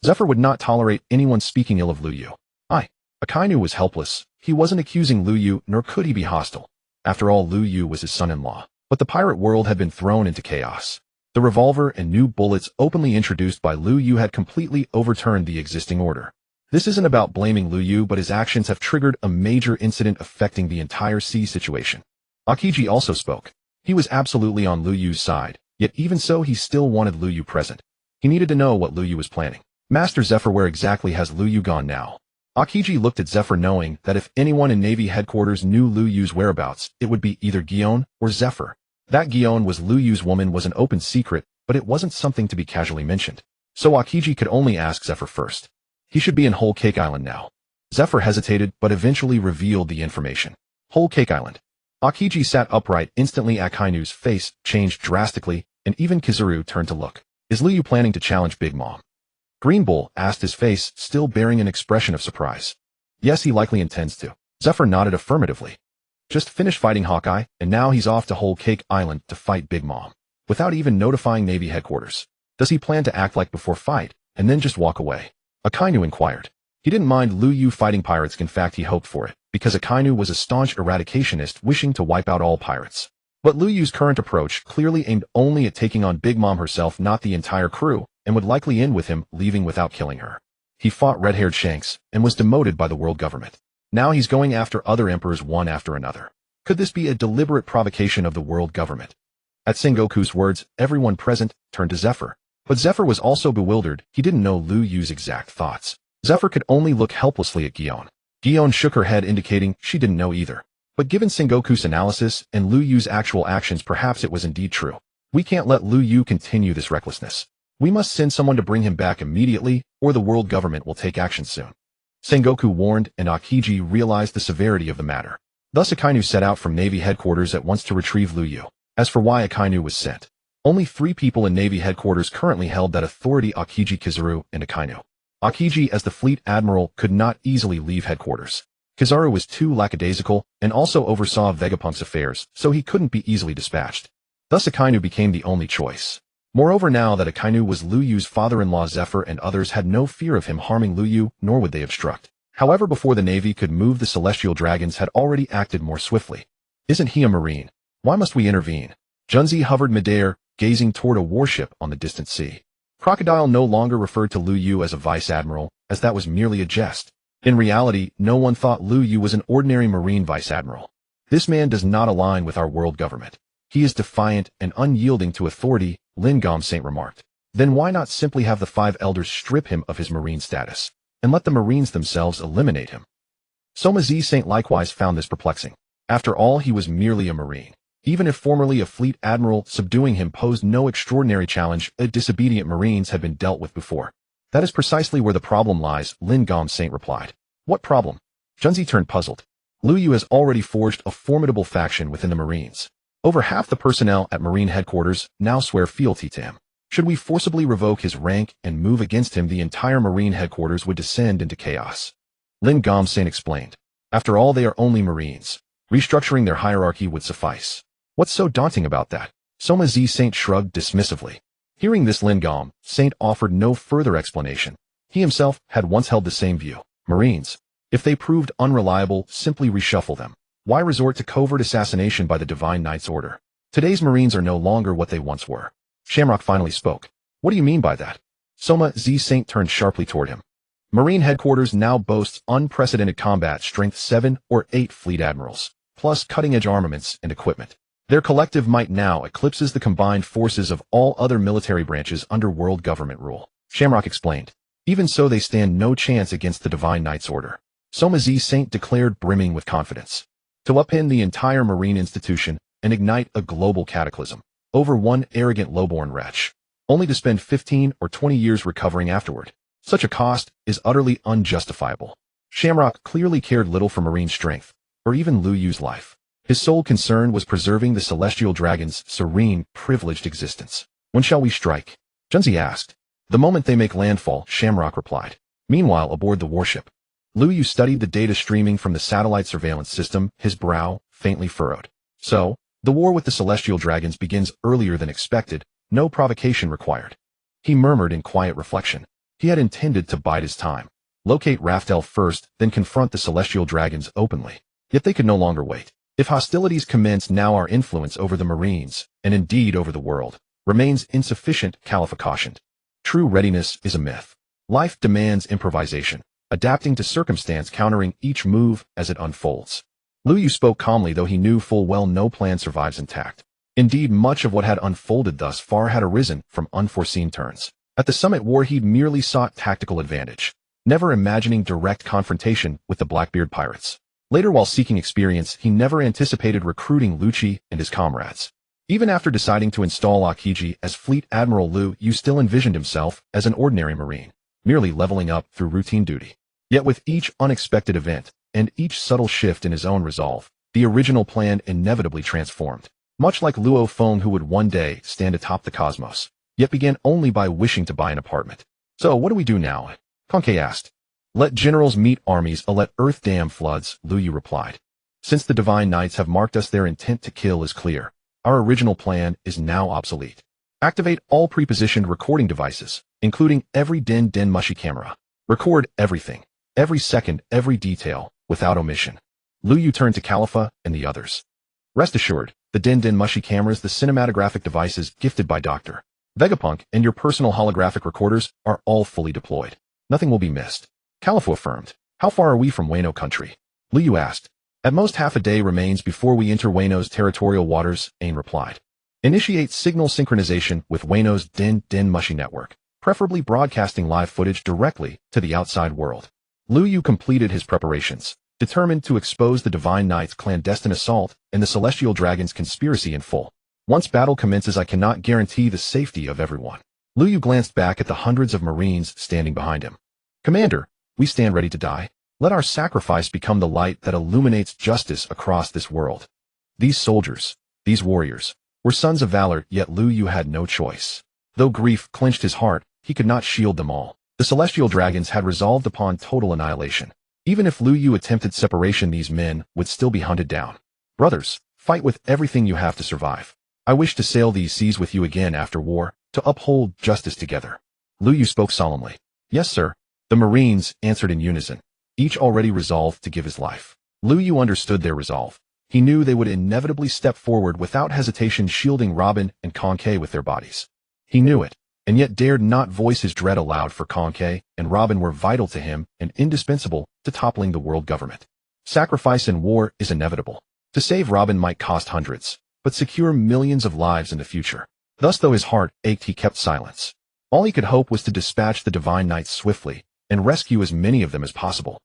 Zephyr would not tolerate anyone speaking ill of Liu Yu. Akainu was helpless. He wasn't accusing Liu Yu, nor could he be hostile. After all, Liu Yu was his son-in-law. But the pirate world had been thrown into chaos. The revolver and new bullets openly introduced by Liu Yu had completely overturned the existing order. This isn't about blaming Liu Yu, but his actions have triggered a major incident affecting the entire sea situation. Akiji also spoke. He was absolutely on Liu Yu's side, yet even so he still wanted Liu Yu present. He needed to know what Liu Yu was planning. Master Zephyr, where exactly has Liu Yu gone now? Akiji looked at Zephyr, knowing that if anyone in Navy headquarters knew Liu Yu's whereabouts, it would be either Guion or Zephyr. That Guion was Liu Yu's woman was an open secret, but it wasn't something to be casually mentioned. So Akiji could only ask Zephyr first. He should be in Whole Cake Island now. Zephyr hesitated, but eventually revealed the information. Whole Cake Island. Akiji sat upright. Instantly Akainu's face changed drastically, and even Kizuru turned to look. Is Liu Yu planning to challenge Big Mom? Green Bull asked, his face still bearing an expression of surprise. Yes, he likely intends to. Zephyr nodded affirmatively. Just finished fighting Hawkeye, and now he's off to Whole Cake Island to fight Big Mom, without even notifying Navy headquarters. Does he plan to act like before fight, and then just walk away? Akainu inquired. He didn't mind Liu Yu fighting pirates. In fact, he hoped for it, because Akainu was a staunch eradicationist wishing to wipe out all pirates. But Liu Yu's current approach clearly aimed only at taking on Big Mom herself, not the entire crew, and would likely end with him leaving without killing her. He fought red-haired Shanks, and was demoted by the world government. Now he's going after other emperors one after another. Could this be a deliberate provocation of the world government? At Sengoku's words, everyone present turned to Zephyr. But Zephyr was also bewildered. He didn't know Lu Yu's exact thoughts. Zephyr could only look helplessly at Gion. Gion shook her head, indicating she didn't know either. But given Sengoku's analysis and Lu Yu's actual actions, perhaps it was indeed true. We can't let Lu Yu continue this recklessness. We must send someone to bring him back immediately, or the world government will take action soon. Sengoku warned, and Akiji realized the severity of the matter. Thus Akainu set out from Navy headquarters at once to retrieve Lu Yu. As for why Akainu was sent, only 3 people in Navy headquarters currently held that authority: Akiji, Kizaru, and Akainu. Akiji, as the fleet admiral, could not easily leave headquarters. Kizaru was too lackadaisical and also oversaw Vegapunk's affairs, so he couldn't be easily dispatched. Thus Akainu became the only choice. Moreover, now that Akainu was Lu Yu's father-in-law, Zephyr and others had no fear of him harming Lu Yu, nor would they obstruct. However, before the Navy could move, the Celestial Dragons had already acted more swiftly. Isn't he a Marine? Why must we intervene? Junzi hovered midair, gazing toward a warship on the distant sea. Crocodile no longer referred to Lu Yu as a vice-admiral, as that was merely a jest. In reality, no one thought Lu Yu was an ordinary Marine vice-admiral. This man does not align with our world government. He is defiant and unyielding to authority, Lingam Saint remarked. Then why not simply have the 5 elders strip him of his Marine status, and let the Marines themselves eliminate him? Soma Z Saint likewise found this perplexing. After all, he was merely a Marine. Even if formerly a fleet admiral, subduing him posed no extraordinary challenge. Disobedient Marines had been dealt with before. That is precisely where the problem lies, Lingam Saint replied. What problem? Junzi turned puzzled. Lu Yu has already forged a formidable faction within the Marines. Over half the personnel at Marine headquarters now swear fealty to him. Should we forcibly revoke his rank and move against him, the entire Marine headquarters would descend into chaos. Lingam Saint explained. After all, they are only Marines. Restructuring their hierarchy would suffice. What's so daunting about that? Soma Z Saint shrugged dismissively. Hearing this, Lingam Saint offered no further explanation. He himself had once held the same view. Marines, if they proved unreliable, simply reshuffle them. Why resort to covert assassination by the Divine Knight's order? Today's Marines are no longer what they once were. Shamrock finally spoke. What do you mean by that? Soma Z Saint turned sharply toward him. Marine headquarters now boasts unprecedented combat strength, 7 or 8 fleet admirals, plus cutting-edge armaments and equipment. Their collective might now eclipses the combined forces of all other military branches under world government rule. Shamrock explained. Even so, they stand no chance against the Divine Knight's order. Soma Z Saint declared, brimming with confidence. To upend the entire Marine institution and ignite a global cataclysm over one arrogant lowborn wretch, only to spend 15 or 20 years recovering afterward. Such a cost is utterly unjustifiable. Shamrock clearly cared little for Marine strength, or even Lu Yu's life. His sole concern was preserving the Celestial Dragon's serene, privileged existence. When shall we strike? Junzi asked. The moment they make landfall, Shamrock replied. Meanwhile, aboard the warship, Lu Yu studied the data streaming from the satellite surveillance system, his brow faintly furrowed. So, the war with the Celestial Dragons begins earlier than expected, no provocation required. He murmured in quiet reflection. He had intended to bide his time. Locate Raftel first, then confront the Celestial Dragons openly. Yet they could no longer wait. If hostilities commence now, our influence over the Marines, and indeed over the world, remains insufficient, Khalifa cautioned. True readiness is a myth. Life demands improvisation, adapting to circumstance, countering each move as it unfolds. Lu Yu spoke calmly, though he knew full well no plan survives intact. Indeed, much of what had unfolded thus far had arisen from unforeseen turns. At the Summit War, he'd merely sought tactical advantage, never imagining direct confrontation with the Blackbeard pirates. Later, while seeking experience, he never anticipated recruiting Lucci and his comrades. Even after deciding to install Akiji as Fleet Admiral, Lu Yu still envisioned himself as an ordinary Marine, merely leveling up through routine duty. Yet with each unexpected event, and each subtle shift in his own resolve, the original plan inevitably transformed. Much like Luo Feng, who would one day stand atop the cosmos, yet began only by wishing to buy an apartment. So what do we do now? Konkei asked. Let generals meet armies, let earth dam floods, Lu Yu replied. Since the Divine Knights have marked us, their intent to kill is clear. Our original plan is now obsolete. Activate all prepositioned recording devices, including every Den Mushy camera. Record everything, every second, every detail, without omission. Lu Yu turned to Khalifa and the others. Rest assured, the Den Mushy cameras, the cinematographic devices gifted by Dr. Vegapunk, and your personal holographic recorders are all fully deployed. Nothing will be missed. Khalifa affirmed. How far are we from Wano country? Lu Yu asked. At most half a day remains before we enter Wano's territorial waters, Ain replied. Initiate signal synchronization with Wayno's DNF Mushy network, preferably broadcasting live footage directly to the outside world. Lu Yu completed his preparations, determined to expose the Divine Knight's clandestine assault and the Celestial Dragon's conspiracy in full. Once battle commences, I cannot guarantee the safety of everyone. Lu Yu glanced back at the hundreds of Marines standing behind him. Commander, we stand ready to die. Let our sacrifice become the light that illuminates justice across this world. These soldiers, these warriors, were sons of valor, yet Lu Yu had no choice. Though grief clenched his heart, he could not shield them all. The Celestial Dragons had resolved upon total annihilation. Even if Lu Yu attempted separation, these men would still be hunted down. Brothers, fight with everything you have to survive. I wish to sail these seas with you again after war, to uphold justice together. Lu Yu spoke solemnly. Yes, sir. The Marines answered in unison, each already resolved to give his life. Lu Yu understood their resolve. He knew they would inevitably step forward without hesitation, shielding Robin and Conque with their bodies. He knew it, and yet dared not voice his dread aloud, for Conque and Robin were vital to him and indispensable to toppling the world government. Sacrifice in war is inevitable. To save Robin might cost hundreds, but secure millions of lives in the future. Thus, though his heart ached, he kept silence. All he could hope was to dispatch the Divine Knights swiftly and rescue as many of them as possible.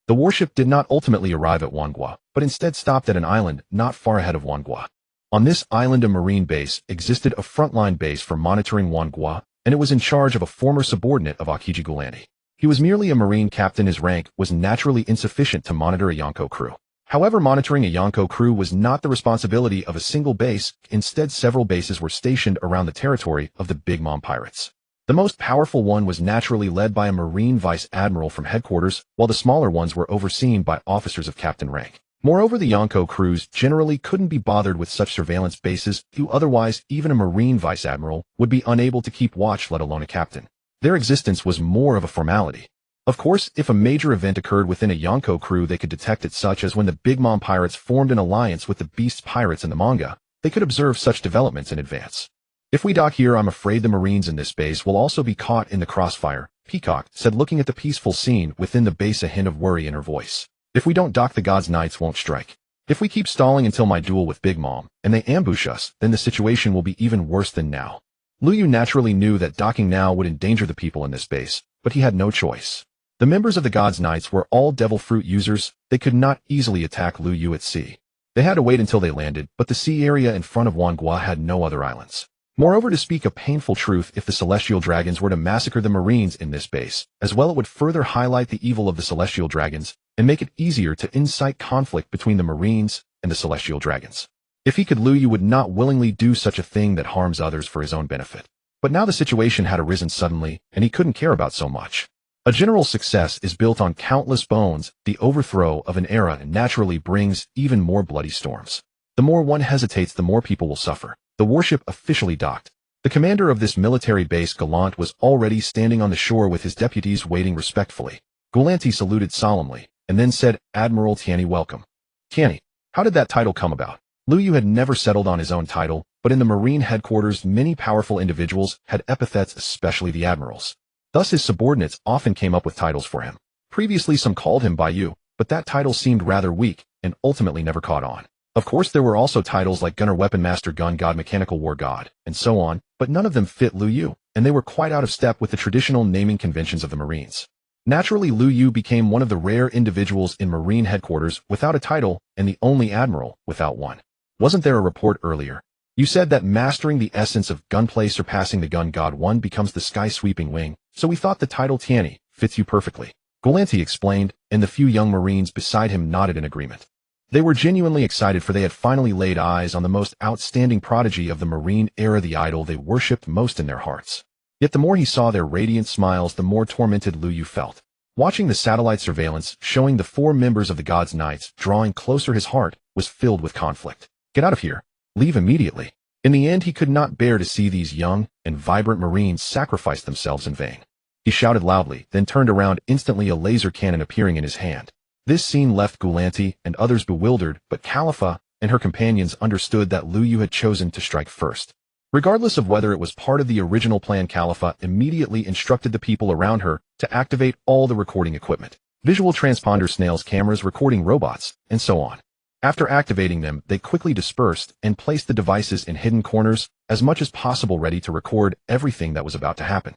The warship did not ultimately arrive at Wangua, but instead stopped at an island not far ahead of Wangua. On this island, a Marine base existed, a frontline base for monitoring Wangua, and it was in charge of a former subordinate of Akiji Gulanti. He was merely a Marine captain. His rank was naturally insufficient to monitor a Yonko crew. However, monitoring a Yonko crew was not the responsibility of a single base. Instead, several bases were stationed around the territory of the Big Mom pirates. The most powerful one was naturally led by a Marine vice admiral from headquarters, while the smaller ones were overseen by officers of captain rank. Moreover, the Yonko crews generally couldn't be bothered with such surveillance bases, who otherwise even a Marine vice admiral would be unable to keep watch, let alone a captain. Their existence was more of a formality. Of course, if a major event occurred within a Yonko crew, they could detect it, such as when the Big Mom pirates formed an alliance with the Beast pirates in the manga. They could observe such developments in advance. If we dock here, I'm afraid the Marines in this base will also be caught in the crossfire, Peacock said, looking at the peaceful scene within the base, a hint of worry in her voice. If we don't dock, the God's Knights won't strike. If we keep stalling until my duel with Big Mom, and they ambush us, then the situation will be even worse than now. Lu Yu naturally knew that docking now would endanger the people in this base, but he had no choice. The members of the God's Knights were all devil fruit users. They could not easily attack Lu Yu at sea. They had to wait until they landed, but the sea area in front of Wangua had no other islands. Moreover, to speak a painful truth, if the Celestial Dragons were to massacre the Marines in this base, as well, it would further highlight the evil of the Celestial Dragons and make it easier to incite conflict between the Marines and the Celestial Dragons. If he could, Lu Yu would not willingly do such a thing that harms others for his own benefit. But now the situation had arisen suddenly, and he couldn't care about so much. A general's success is built on countless bones. The overthrow of an era naturally brings even more bloody storms. The more one hesitates, the more people will suffer. The warship officially docked. The commander of this military base, Gallant, was already standing on the shore with his deputies waiting respectfully. Gulanti saluted solemnly, and then said, Admiral Tianni, welcome. Tianni, how did that title come about? Lu Yu had never settled on his own title, but in the Marine headquarters, many powerful individuals had epithets, especially the admirals. Thus his subordinates often came up with titles for him. Previously some called him by you, but that title seemed rather weak, and ultimately never caught on. Of course, there were also titles like Gunner Weapon Master, Gun God, Mechanical War God, and so on, but none of them fit Lu Yu, and they were quite out of step with the traditional naming conventions of the Marines. Naturally, Lu Yu became one of the rare individuals in Marine headquarters without a title, and the only admiral without one. Wasn't there a report earlier? You said that mastering the essence of gunplay, surpassing the Gun God 1, becomes the sky-sweeping wing, so we thought the title Tianni fits you perfectly. Gulanti explained, and the few young Marines beside him nodded in agreement. They were genuinely excited, for they had finally laid eyes on the most outstanding prodigy of the Marine era, the idol they worshipped most in their hearts. Yet the more he saw their radiant smiles, the more tormented Lu Yu felt. Watching the satellite surveillance showing the 4 members of the God's Knights drawing closer, his heart was filled with conflict. Get out of here. Leave immediately. In the end, he could not bear to see these young and vibrant Marines sacrifice themselves in vain. He shouted loudly, then turned around, instantly a laser cannon appearing in his hand. This scene left Gulanti and others bewildered, but Khalifa and her companions understood that Lu Yu had chosen to strike first. Regardless of whether it was part of the original plan, Khalifa immediately instructed the people around her to activate all the recording equipment, visual transponder, snails, cameras, recording robots, and so on. After activating them, they quickly dispersed and placed the devices in hidden corners, as much as possible ready to record everything that was about to happen.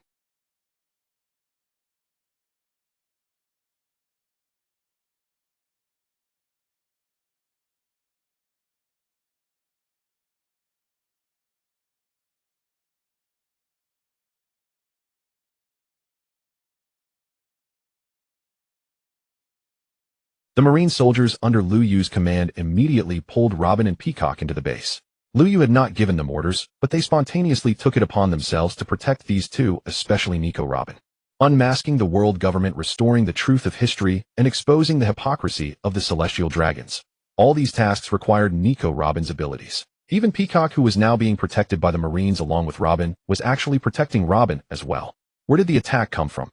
The Marine soldiers under Lu Yu's command immediately pulled Robin and Peacock into the base. Lu Yu had not given them orders, but they spontaneously took it upon themselves to protect these two, especially Nico Robin. Unmasking the world government, restoring the truth of history, and exposing the hypocrisy of the celestial dragons. All these tasks required Nico Robin's abilities. Even Peacock, who was now being protected by the Marines along with Robin, was actually protecting Robin as well. Where did the attack come from?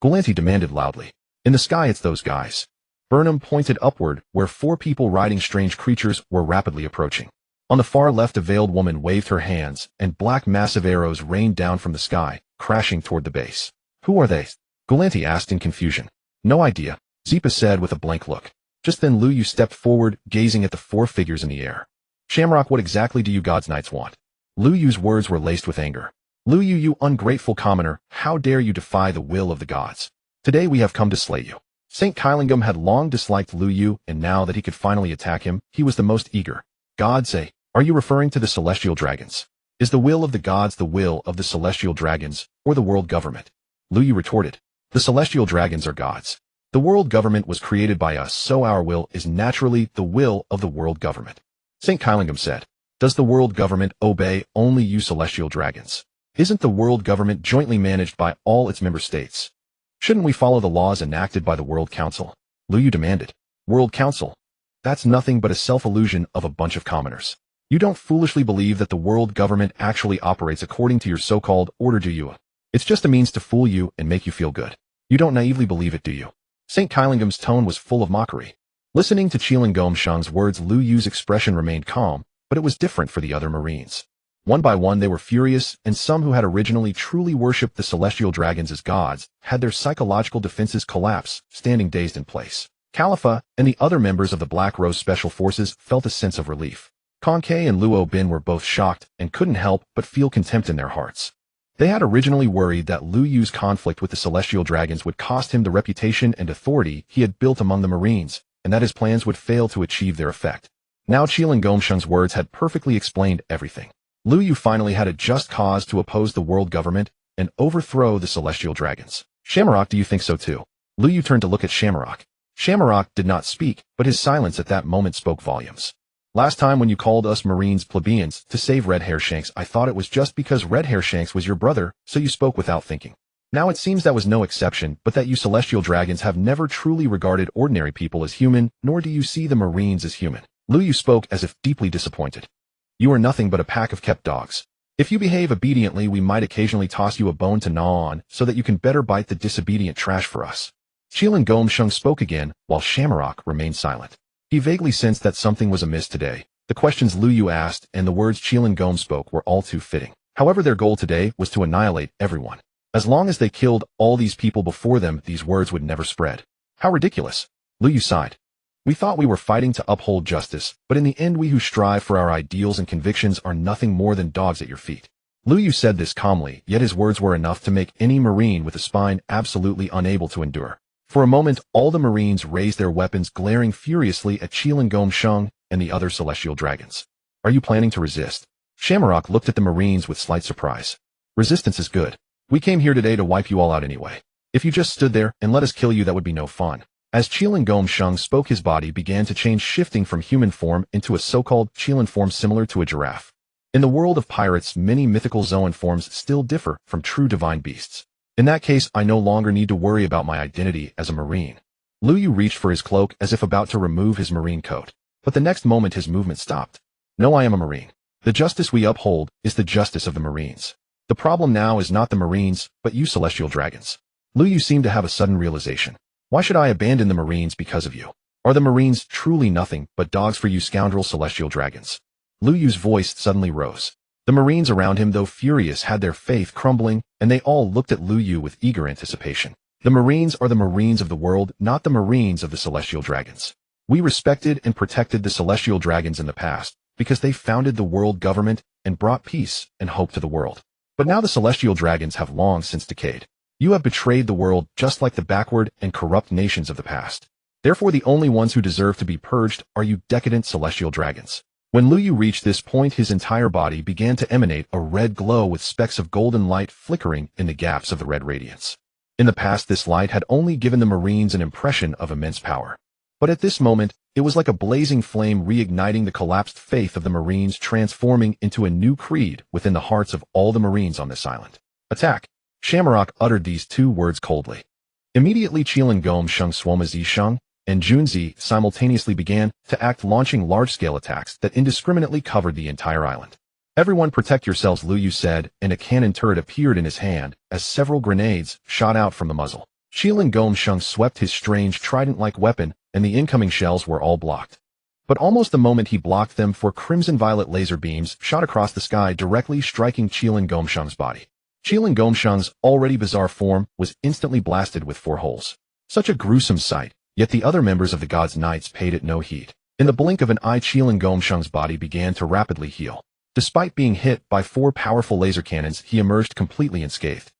Gulanti demanded loudly. In the sky, it's those guys. Burnham pointed upward, where 4 people riding strange creatures were rapidly approaching. On the far left, a veiled woman waved her hands, and black massive arrows rained down from the sky, crashing toward the base. Who are they? Gulanti asked in confusion. No idea, Zipa said with a blank look. Just then Lu Yu stepped forward, gazing at the 4 figures in the air. Shamrock, what exactly do you God's Knights want? Lu Yu's words were laced with anger. Lu Yu, you ungrateful commoner, how dare you defy the will of the gods? Today we have come to slay you. St. Kylingum had long disliked Lu Yu, and now that he could finally attack him, he was the most eager. God say, are you referring to the celestial dragons? Is the will of the gods the will of the celestial dragons, or the world government? Lu Yu retorted. The celestial dragons are gods. The world government was created by us, so our will is naturally the will of the world government. St. Kylingum said, does the world government obey only you celestial dragons? Isn't the world government jointly managed by all its member states? Shouldn't we follow the laws enacted by the World Council? Lu Yu demanded. World Council? That's nothing but a self-illusion of a bunch of commoners. You don't foolishly believe that the world government actually operates according to your so-called order, do you? It's just a means to fool you and make you feel good. You don't naively believe it, do you? St. Kylingum's tone was full of mockery. Listening to Qilin-Gomshang's words, Lu Yu's expression remained calm, but it was different for the other Marines. One by one they were furious, and some who had originally truly worshipped the celestial dragons as gods had their psychological defenses collapse, standing dazed in place. Khalifa and the other members of the Black Rose Special Forces felt a sense of relief. Conke and Luo Bin were both shocked and couldn't help but feel contempt in their hearts. They had originally worried that Lu Yu's conflict with the celestial dragons would cost him the reputation and authority he had built among the Marines, and that his plans would fail to achieve their effect. Now Qilin-Gomshang's words had perfectly explained everything. Lu Yu finally had a just cause to oppose the world government and overthrow the celestial dragons. Shamrock, do you think so too? Lu Yu turned to look at Shamrock. Shamrock did not speak, but his silence at that moment spoke volumes. Last time when you called us Marines plebeians to save Red Hairshanks, I thought it was just because Red Hairshanks was your brother, so you spoke without thinking. Now it seems that was no exception, but that you celestial dragons have never truly regarded ordinary people as human, nor do you see the Marines as human. Lu Yu spoke as if deeply disappointed. You are nothing but a pack of kept dogs. If you behave obediently, we might occasionally toss you a bone to gnaw on, so that you can better bite the disobedient trash for us. Qilin-Gomshang spoke again, while Shamrock remained silent. He vaguely sensed that something was amiss today. The questions Lu Yu asked and the words Qilin-Gom spoke were all too fitting. However, their goal today was to annihilate everyone. As long as they killed all these people before them, these words would never spread. How ridiculous. Lu Yu sighed. We thought we were fighting to uphold justice, but in the end we who strive for our ideals and convictions are nothing more than dogs at your feet. Lu Yu said this calmly, yet his words were enough to make any Marine with a spine absolutely unable to endure. For a moment, all the Marines raised their weapons, glaring furiously at Qilin-Gomshang and the other celestial dragons. Are you planning to resist? Shamrock looked at the Marines with slight surprise. Resistance is good. We came here today to wipe you all out anyway. If you just stood there and let us kill you, that would be no fun. As Qilin-Gomshang spoke, his body began to change, shifting from human form into a so-called Qilin form similar to a giraffe. In the world of pirates, many mythical Zoan forms still differ from true divine beasts. In that case, I no longer need to worry about my identity as a Marine. Lu Yu reached for his cloak as if about to remove his Marine coat, but the next moment his movement stopped. No, I am a Marine. The justice we uphold is the justice of the Marines. The problem now is not the Marines, but you celestial dragons. Lu Yu seemed to have a sudden realization. Why should I abandon the Marines because of you? Are the Marines truly nothing but dogs for you scoundrel celestial dragons? Lu Yu's voice suddenly rose. The Marines around him, though furious, had their faith crumbling, and they all looked at Lu Yu with eager anticipation. The Marines are the Marines of the world, not the Marines of the celestial dragons. We respected and protected the celestial dragons in the past, because they founded the world government and brought peace and hope to the world. But now the celestial dragons have long since decayed. You have betrayed the world just like the backward and corrupt nations of the past. Therefore the only ones who deserve to be purged are you decadent celestial dragons. When Lu Yu reached this point, his entire body began to emanate a red glow with specks of golden light flickering in the gaps of the red radiance. In the past, this light had only given the Marines an impression of immense power. But at this moment, it was like a blazing flame reigniting the collapsed faith of the Marines, transforming into a new creed within the hearts of all the Marines on this island. Attack! Shamrock uttered these two words coldly. Immediately Qilin Gom Sheng Suoma Zi Sheng and Junzi simultaneously began to act, launching large-scale attacks that indiscriminately covered the entire island. Everyone protect yourselves, Lu Yu said, and a cannon turret appeared in his hand as several grenades shot out from the muzzle. Qilin Gom Sheng swept his strange trident-like weapon, and the incoming shells were all blocked. But almost the moment he blocked them, four crimson-violet laser beams shot across the sky, directly striking Qilin Gom Sheng's body. Qilin Gom Sheng's already bizarre form was instantly blasted with 4 holes. Such a gruesome sight, yet the other members of the God's Knights paid it no heed. In the blink of an eye, Qilin Gom Sheng's body began to rapidly heal. Despite being hit by 4 powerful laser cannons, he emerged completely unscathed.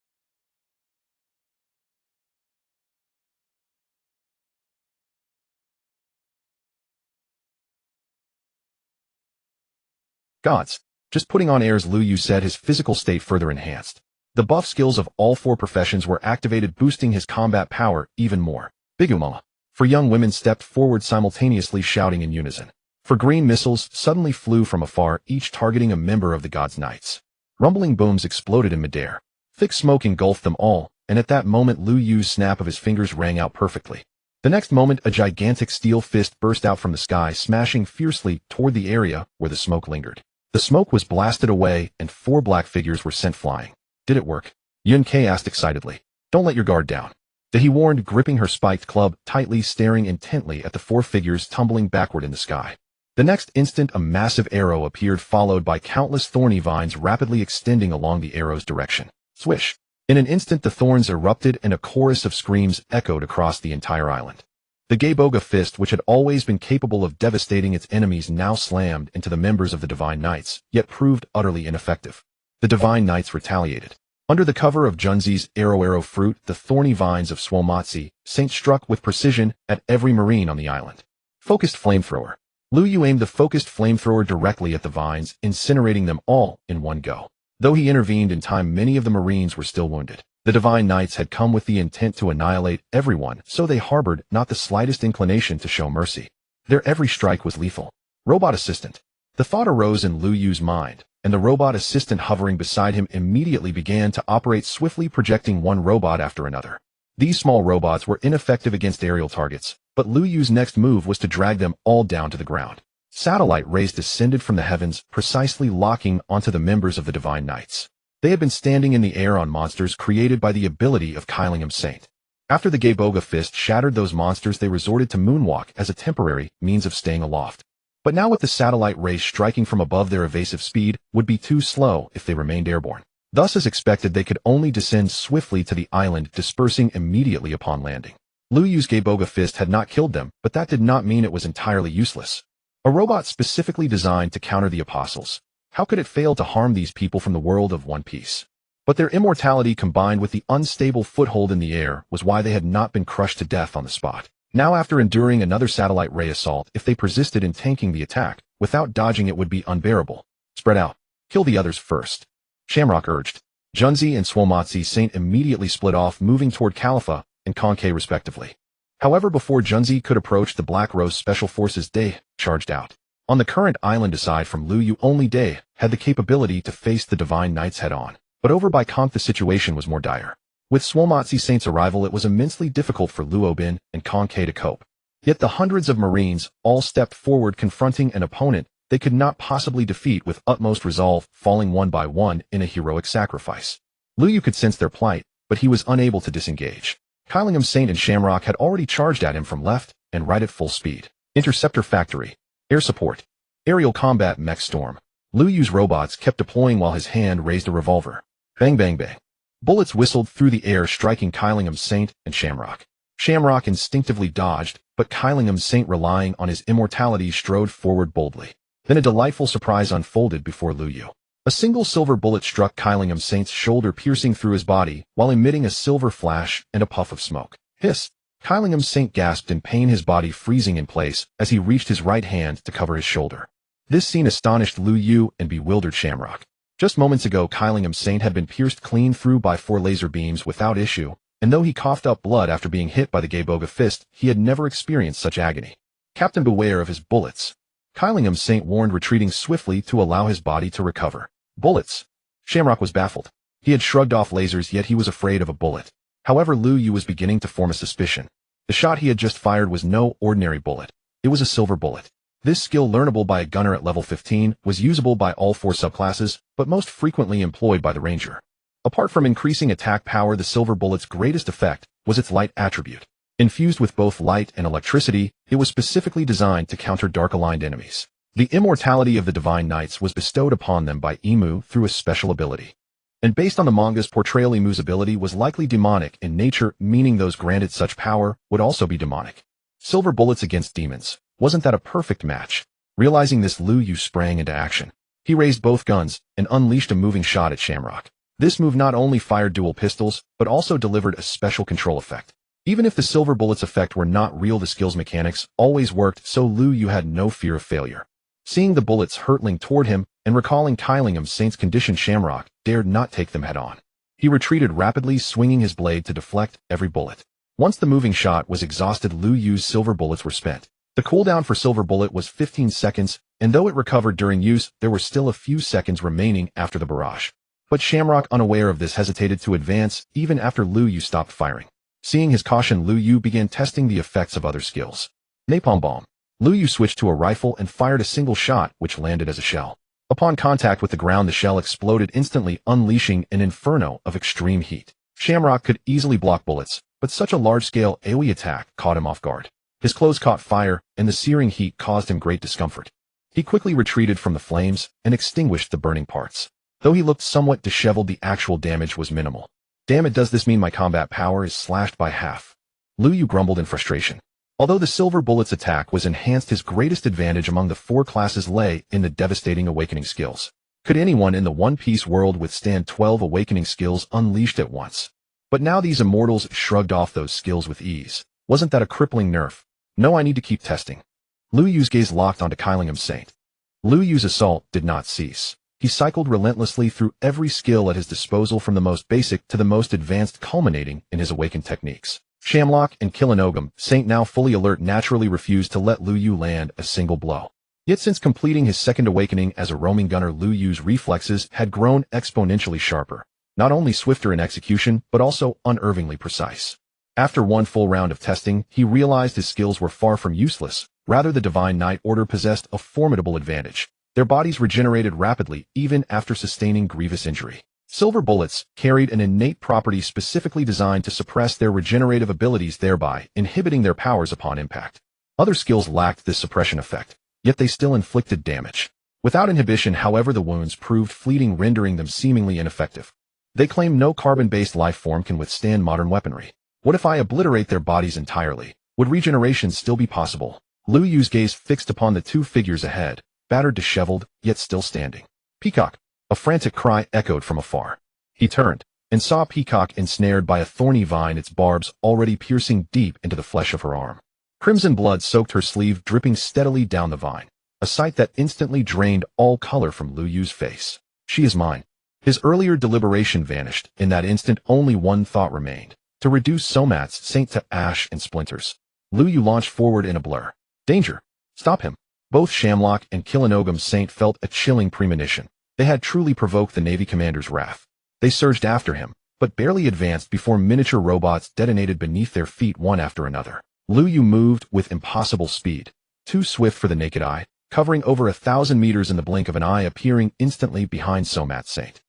Gods. Just putting on airs, Lu Yu said, his physical state further enhanced. The buff skills of all 4 professions were activated, boosting his combat power even more. Bigumala. 4 young women stepped forward simultaneously, shouting in unison. 4 green missiles suddenly flew from afar, each targeting a member of the God's Knights. Rumbling booms exploded in midair. Thick smoke engulfed them all, and at that moment Lu Yu's snap of his fingers rang out perfectly. The next moment, a gigantic steel fist burst out from the sky, smashing fiercely toward the area where the smoke lingered. The smoke was blasted away, and 4 black figures were sent flying. Did it work? Yun Kei asked excitedly. Don't let your guard down. Did he warned, gripping her spiked club tightly, staring intently at the 4 figures tumbling backward in the sky. The next instant, a massive arrow appeared, followed by countless thorny vines rapidly extending along the arrow's direction. Swish! In an instant, the thorns erupted and a chorus of screams echoed across the entire island. The Geiboga fist, which had always been capable of devastating its enemies, now slammed into the members of the Divine Knights, yet proved utterly ineffective. The Divine Knights retaliated. Under the cover of Junzi's arrow fruit, the thorny vines of Swomatsi Saint struck with precision at every Marine on the island. Focused flamethrower. Lu Yu aimed the focused flamethrower directly at the vines, incinerating them all in one go. Though he intervened in time, many of the Marines were still wounded. The Divine Knights had come with the intent to annihilate everyone, so they harbored not the slightest inclination to show mercy. Their every strike was lethal. Robot assistant. The thought arose in Lu Yu's mind, and the robot assistant hovering beside him immediately began to operate swiftly, projecting one robot after another. These small robots were ineffective against aerial targets, but Lu Yu's next move was to drag them all down to the ground. Satellite rays descended from the heavens, precisely locking onto the members of the Divine Knights. They had been standing in the air on monsters created by the ability of Killingham Saint. After the Geiboga fist shattered those monsters, they resorted to moonwalk as a temporary means of staying aloft. But now, with the satellite rays striking from above, their evasive speed would be too slow if they remained airborne. Thus, as expected, they could only descend swiftly to the island, dispersing immediately upon landing. Lu Yu's Geiboga fist had not killed them, but that did not mean it was entirely useless. A robot specifically designed to counter the apostles. How could it fail to harm these people from the world of One Piece? But their immortality, combined with the unstable foothold in the air, was why they had not been crushed to death on the spot. Now, after enduring another satellite ray assault, if they persisted in tanking the attack, without dodging, it would be unbearable. Spread out. Kill the others first. Shamrock urged. Junzi and Swomatsi Saint immediately split off, moving toward Khalifa and Konkei respectively. However, before Junzi could approach, the Black Rose Special Forces Day charged out. On the current island, aside from Lu Yu, only Day had the capability to face the Divine Knights head-on. But over by Konk, the situation was more dire. With Swomatsi Saint's arrival, it was immensely difficult for Luobin and Konkei to cope. Yet the hundreds of Marines all stepped forward, confronting an opponent they could not possibly defeat with utmost resolve, falling one by one in a heroic sacrifice. Lu Yu could sense their plight, but he was unable to disengage. Killingham Saint and Shamrock had already charged at him from left and right at full speed. Interceptor Factory. Air support. Aerial combat mech storm. Lu Yu's robots kept deploying while his hand raised a revolver. Bang bang bang. Bullets whistled through the air, striking Killingham Saint and Shamrock. Shamrock instinctively dodged, but Kylingham Saint, relying on his immortality, strode forward boldly. Then a delightful surprise unfolded before Lu Yu. A single silver bullet struck Kylingham Saint's shoulder, piercing through his body, while emitting a silver flash and a puff of smoke. Hiss! Kylingham Saint gasped in pain, his body freezing in place as he reached his right hand to cover his shoulder. This scene astonished Lu Yu and bewildered Shamrock. Just moments ago, Kylingham Saint had been pierced clean through by 4 laser beams without issue, and though he coughed up blood after being hit by the Gayboga fist, he had never experienced such agony. Captain, beware of his bullets. Kylingham Saint warned, retreating swiftly to allow his body to recover. Bullets? Shamrock was baffled. He had shrugged off lasers, yet he was afraid of a bullet. However, Lu Yu was beginning to form a suspicion. The shot he had just fired was no ordinary bullet. It was a silver bullet. This skill, learnable by a gunner at level 15, was usable by all 4 subclasses, but most frequently employed by the ranger. Apart from increasing attack power, the silver bullet's greatest effect was its light attribute. Infused with both light and electricity, it was specifically designed to counter dark-aligned enemies. The immortality of the Divine Knights was bestowed upon them by Emu through a special ability. And based on the manga's portrayal, Emu's ability was likely demonic in nature, meaning those granted such power would also be demonic. Silver bullets against demons. Wasn't that a perfect match? Realizing this, Lu Yu sprang into action. He raised both guns and unleashed a moving shot at Shamrock. This move not only fired dual pistols, but also delivered a special control effect. Even if the silver bullets effect were not real, the skill's mechanics always worked, so Lu Yu had no fear of failure. Seeing the bullets hurtling toward him, and recalling Kylingham Saint's condition, Shamrock dared not take them head-on. He retreated rapidly, swinging his blade to deflect every bullet. Once the moving shot was exhausted, Lu Yu's silver bullets were spent. The cooldown for silver bullet was 15 seconds, and though it recovered during use, there were still a few seconds remaining after the barrage. But Shamrock, unaware of this, hesitated to advance even after Lu Yu stopped firing. Seeing his caution, Lu Yu began testing the effects of other skills. Napalm Bomb. Lu Yu switched to a rifle and fired a single shot, which landed as a shell. Upon contact with the ground, the shell exploded instantly, unleashing an inferno of extreme heat. Shamrock could easily block bullets, but such a large-scale AoE attack caught him off guard. His clothes caught fire, and the searing heat caused him great discomfort. He quickly retreated from the flames and extinguished the burning parts. Though he looked somewhat disheveled, the actual damage was minimal. Damn it, does this mean my combat power is slashed by half? Lu Yu grumbled in frustration. Although the silver bullet's attack was enhanced, his greatest advantage among the 4 classes lay in the devastating awakening skills. Could anyone in the One Piece world withstand 12 awakening skills unleashed at once? But now these immortals shrugged off those skills with ease. Wasn't that a crippling nerf? No, I need to keep testing. Lu Yu's gaze locked onto Kylingham Saint. Lu Yu's assault did not cease. He cycled relentlessly through every skill at his disposal, from the most basic to the most advanced, culminating in his awakened techniques. Shamrock and Kylingham Saint, now fully alert, naturally refused to let Lu Yu land a single blow. Yet since completing his second awakening as a roaming gunner, Lu Yu's reflexes had grown exponentially sharper. Not only swifter in execution, but also unervingly precise. After one full round of testing, he realized his skills were far from useless. Rather, the Divine Knight Order possessed a formidable advantage. Their bodies regenerated rapidly, even after sustaining grievous injury. Silver bullets carried an innate property specifically designed to suppress their regenerative abilities, thereby inhibiting their powers upon impact. Other skills lacked this suppression effect, yet they still inflicted damage. Without inhibition, however, the wounds proved fleeting, rendering them seemingly ineffective. They claim no carbon-based life form can withstand modern weaponry. What if I obliterate their bodies entirely? Would regeneration still be possible? Lu Yu's gaze fixed upon the 2 figures ahead, battered, disheveled, yet still standing. Peacock! A frantic cry echoed from afar. He turned and saw Peacock ensnared by a thorny vine, its barbs already piercing deep into the flesh of her arm. Crimson blood soaked her sleeve, dripping steadily down the vine, a sight that instantly drained all color from Lu Yu's face. She is mine. His earlier deliberation vanished. In that instant, only one thought remained: to reduce Somat's Saint to ash and splinters. Lu Yu launched forward in a blur. Danger! Stop him! Both Shamrock and Kylingham Saint felt a chilling premonition. They had truly provoked the Navy commander's wrath. They surged after him, but barely advanced before miniature robots detonated beneath their feet one after another. Lu Yu moved with impossible speed, too swift for the naked eye, covering over 1,000 meters in the blink of an eye, appearing instantly behind Somat Saint.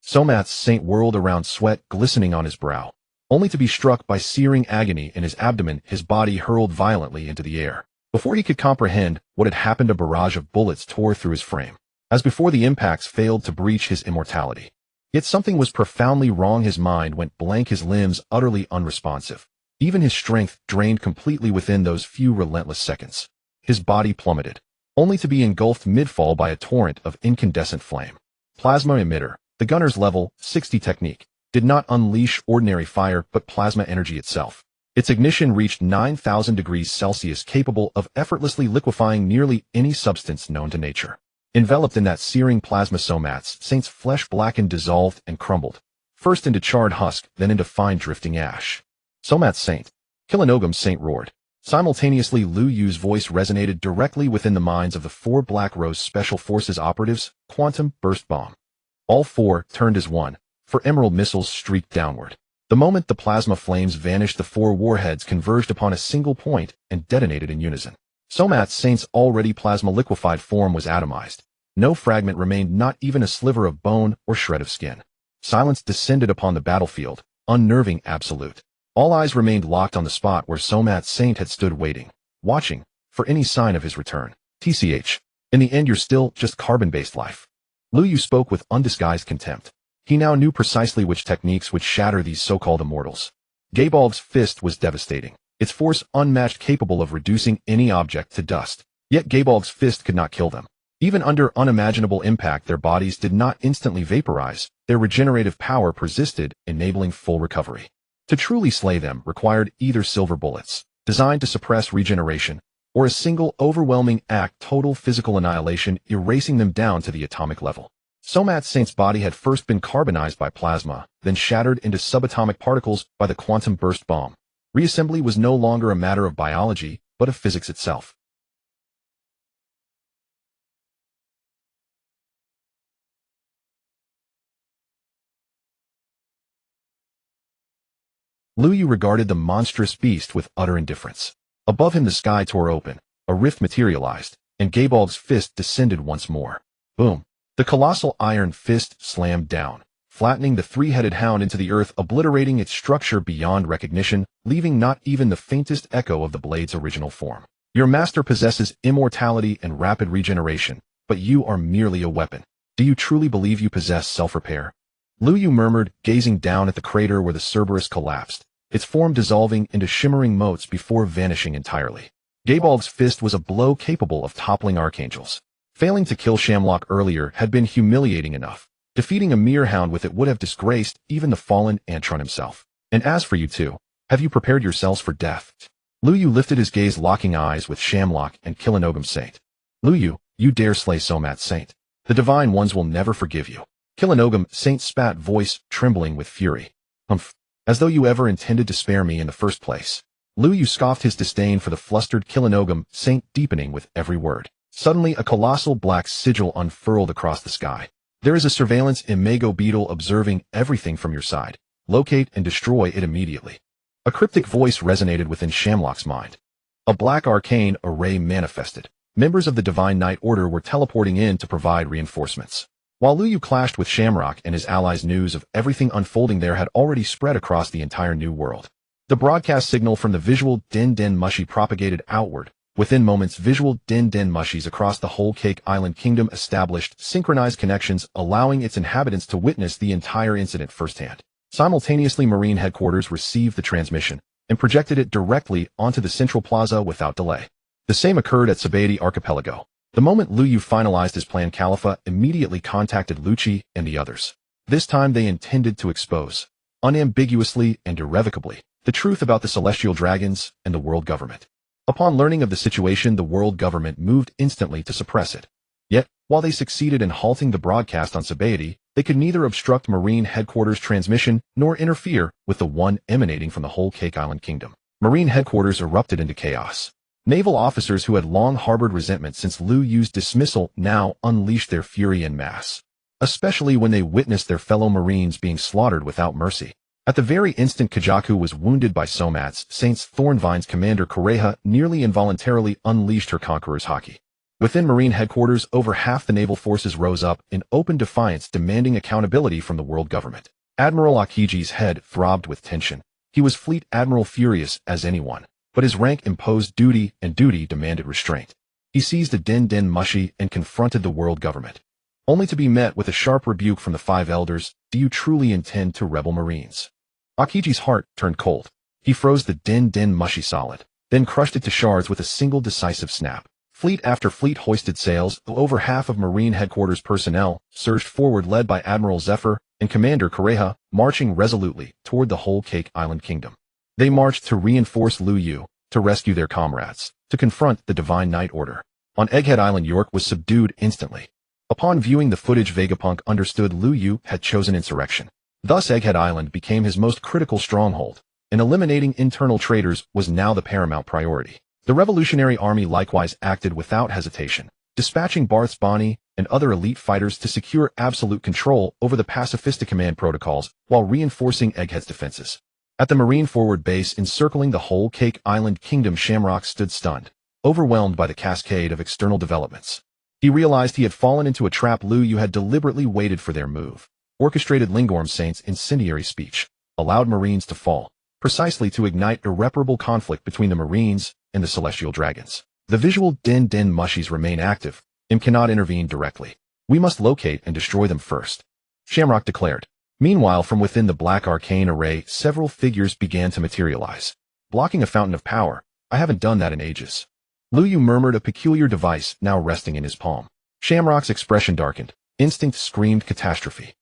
Somat Saint whirled around, sweat glistening on his brow, only to be struck by searing agony in his abdomen. His body hurled violently into the air. Before he could comprehend what had happened, a barrage of bullets tore through his frame. as before the impacts failed to breach his immortality. Yet something was profoundly wrong. His mind went blank, his limbs utterly unresponsive. Even his strength drained completely within those few relentless seconds. His body plummeted, only to be engulfed mid-fall by a torrent of incandescent flame. Plasma emitter, the gunner's level 60 technique, did not unleash ordinary fire but plasma energy itself. Its ignition reached 9,000 degrees Celsius, capable of effortlessly liquefying nearly any substance known to nature. Enveloped in that searing plasma, Somat's Saint's flesh blackened, dissolved, and crumbled, first into charred husk, then into fine drifting ash. Somat's Saint. Kilinogam's Saint roared. Simultaneously, Liu Yu's voice resonated directly within the minds of the 4 Black Rose Special Forces operatives. Quantum burst bomb. All 4 turned as one, for emerald missiles streaked downward. The moment the plasma flames vanished, the 4 warheads converged upon a single point and detonated in unison. Somat's Saint's already plasma-liquefied form was atomized. No fragment remained, not even a sliver of bone or shred of skin. Silence descended upon the battlefield, unnerving, absolute. All eyes remained locked on the spot where Somat's Saint had stood, waiting, watching, for any sign of his return. TCH. In the end, you're still just carbon-based life. Liu Yu spoke with undisguised contempt. He now knew precisely which techniques would shatter these so-called immortals. Gaebolg's fist was devastating, its force unmatched, capable of reducing any object to dust. Yet Gaebolg's fist could not kill them. Even under unimaginable impact, their bodies did not instantly vaporize. Their regenerative power persisted, enabling full recovery. To truly slay them required either silver bullets, designed to suppress regeneration, or a single overwhelming act, total physical annihilation, erasing them down to the atomic level. Somat's Saint's body had first been carbonized by plasma, then shattered into subatomic particles by the quantum burst bomb. Reassembly was no longer a matter of biology, but of physics itself. Liu Yu regarded the monstrous beast with utter indifference. Above him the sky tore open, a rift materialized, and Gaebolg's fist descended once more. Boom! The colossal iron fist slammed down, flattening the 3-headed hound into the earth, obliterating its structure beyond recognition, leaving not even the faintest echo of the blade's original form. Your master possesses immortality and rapid regeneration, but you are merely a weapon. Do you truly believe you possess self-repair? Liu Yu murmured, gazing down at the crater where the Cerberus collapsed, its form dissolving into shimmering motes before vanishing entirely. Gaebolg's fist was a blow capable of toppling archangels. Failing to kill Shamlock earlier had been humiliating enough. Defeating a mere hound with it would have disgraced even the fallen Antron himself. And as for you two, have you prepared yourselves for death? Liu Yu lifted his gaze, locking eyes with Shamlock and Kilinogam's Saint. Liu Yu, you dare slay Somat's Saint. The Divine Ones will never forgive you. Kilinogam Saint spat, voice trembling with fury. Humph. As though you ever intended to spare me in the first place. Liu Yu scoffed, his disdain for the flustered Kilinogam Saint deepening with every word. Suddenly, a colossal black sigil unfurled across the sky. There is a surveillance imago beetle observing everything from your side. Locate and destroy it immediately. A cryptic voice resonated within Shamlock's mind. A black arcane array manifested. Members of the Divine Knight Order were teleporting in to provide reinforcements. While Liu Yu clashed with Shamrock and his allies, news of everything unfolding there had already spread across the entire new world. The broadcast signal from the visual Den Den Mushi propagated outward. Within moments, visual Den Den Mushis across the whole Cake Island kingdom established synchronized connections, allowing its inhabitants to witness the entire incident firsthand. Simultaneously, Marine Headquarters received the transmission and projected it directly onto the central plaza without delay. The same occurred at Sabaody Archipelago. The moment Liu Yu finalized his plan, Khalifa immediately contacted Lucci and the others. This time they intended to expose, unambiguously and irrevocably, the truth about the Celestial Dragons and the world government. Upon learning of the situation, the world government moved instantly to suppress it. Yet, while they succeeded in halting the broadcast on Sabaody, they could neither obstruct Marine Headquarters' transmission nor interfere with the one emanating from the whole Cake Island kingdom. Marine Headquarters erupted into chaos. Naval officers who had long harbored resentment since Liu Yu's dismissal now unleashed their fury en masse, especially when they witnessed their fellow Marines being slaughtered without mercy. At the very instant Kajaku was wounded by Somat's Saint's Thornvine's commander, Koreha nearly involuntarily unleashed her Conqueror's Haki. Within Marine Headquarters, over half the naval forces rose up in open defiance, demanding accountability from the world government. Admiral Akiji's head throbbed with tension. He was Fleet Admiral, furious as anyone, but his rank imposed duty, and duty demanded restraint. He seized a Den Den Mushi and confronted the world government. only to be met with a sharp rebuke from the five elders. Do you truly intend to rebel Marines? Akiji's heart turned cold. He froze the din mushy solid, then crushed it to shards with a single decisive snap. Fleet after fleet hoisted sails, though over half of Marine headquarters personnel surged forward, led by Admiral Zephyr and Commander Kareha, marching resolutely toward the whole Cake Island kingdom. They marched to reinforce Lu Yu, to rescue their comrades, to confront the Divine Night Order. On Egghead Island, York was subdued instantly. Upon viewing the footage, Vegapunk understood Lu Yu had chosen insurrection. Thus Egghead Island became his most critical stronghold, and eliminating internal traitors was now the paramount priority. The Revolutionary Army likewise acted without hesitation, dispatching Barth's Bonnie and other elite fighters to secure absolute control over the Pacifista command protocols while reinforcing Egghead's defenses. At the Marine forward base encircling the whole Cake Island kingdom, Shamrock stood stunned, overwhelmed by the cascade of external developments. He realized he had fallen into a trap. Lu Yu had deliberately waited for their move, orchestrated Lingorm Saint's incendiary speech, allowed Marines to fall, precisely to ignite irreparable conflict between the Marines and the Celestial Dragons. The visual din mushies remain active. Cannot intervene directly. We must locate and destroy them first, Shamrock declared. Meanwhile, from within the black arcane array, several figures began to materialize. Blocking a fountain of power. I haven't done that in ages. Lu Yu murmured, a peculiar device now resting in his palm. Shamrock's expression darkened. Instinct screamed catastrophe.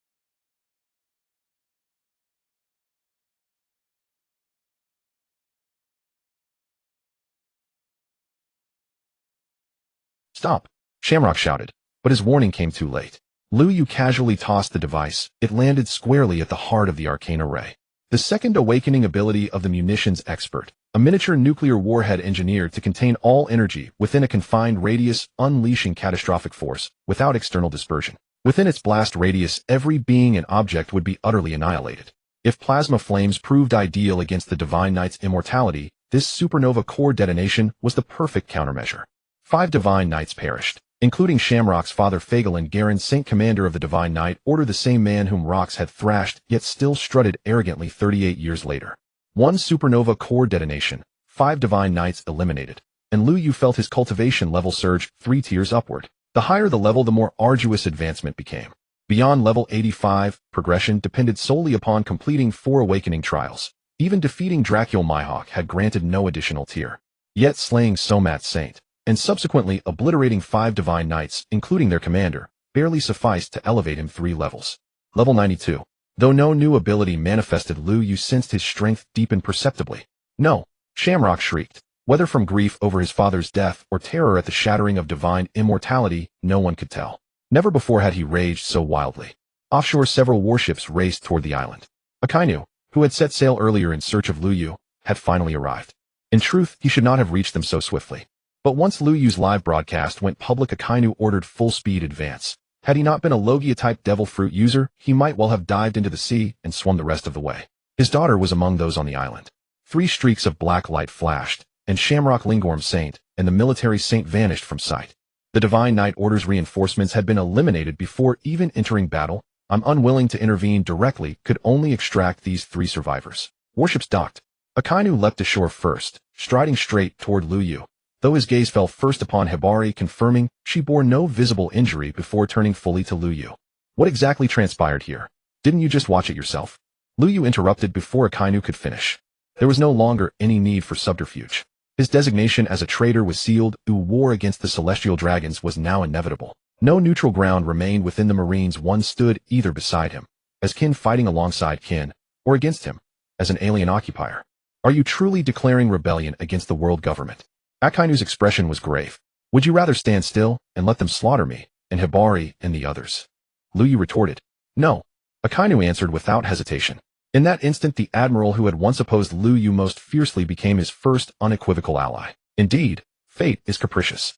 Stop, Shamrock shouted, but his warning came too late. Lu Yu casually tossed the device. It landed squarely at the heart of the arcane array. The second awakening ability of the munitions expert, a miniature nuclear warhead engineered to contain all energy within a confined radius, unleashing catastrophic force without external dispersion. Within its blast radius, every being and object would be utterly annihilated. If plasma flames proved ideal against the Divine Knight's immortality, this supernova core detonation was the perfect countermeasure. 5 Divine Knights perished, including Shamrock's father Fagelin Garen, Saint Commander of the Divine Night Order, the same man whom Rox had thrashed yet still strutted arrogantly 38 years later. 1 supernova core detonation, 5 Divine Knights eliminated, and Lu Yu felt his cultivation level surge 3 tiers upward. The higher the level, the more arduous advancement became. Beyond level 85, progression depended solely upon completing 4 awakening trials. Even defeating Dracul Mihawk had granted no additional tier. Yet slaying Somat Saint, and subsequently obliterating 5 Divine Knights, including their commander, barely sufficed to elevate him 3 levels. Level 92. Though no new ability manifested, Lu Yu sensed his strength deepen perceptibly. No, Shamrock shrieked. Whether from grief over his father's death or terror at the shattering of divine immortality, no one could tell. Never before had he raged so wildly. Offshore, several warships raced toward the island. Akainu, who had set sail earlier in search of Lu Yu, had finally arrived. In truth, he should not have reached them so swiftly. But once Lu Yu's live broadcast went public, Akainu ordered full-speed advance. Had he not been a Logia-type devil fruit user, he might well have dived into the sea and swum the rest of the way. His daughter was among those on the island. 3 streaks of black light flashed, and Shamrock Lingorm Saint and the military saint vanished from sight. The Divine Night Order's reinforcements had been eliminated before even entering battle. I'm unwilling to intervene directly, could only extract these 3 survivors. Warships docked. Akainu leapt ashore first, striding straight toward Lu Yu, though his gaze fell first upon Hibari, confirming she bore no visible injury before turning fully to Lu Yu. What exactly transpired here? Didn't you just watch it yourself? Lu Yu interrupted before Akainu could finish. There was no longer any need for subterfuge. His designation as a traitor was sealed. War against the Celestial Dragons was now inevitable. No neutral ground remained within the Marines. One stood either beside him, as kin fighting alongside kin, or against him, as an alien occupier. Are you truly declaring rebellion against the world government? Akainu's expression was grave. Would you rather stand still and let them slaughter me, and Hibari, and the others? Lu Yu retorted. No. Akainu answered without hesitation. In that instant, the admiral who had once opposed Lu Yu most fiercely became his first unequivocal ally. Indeed, fate is capricious.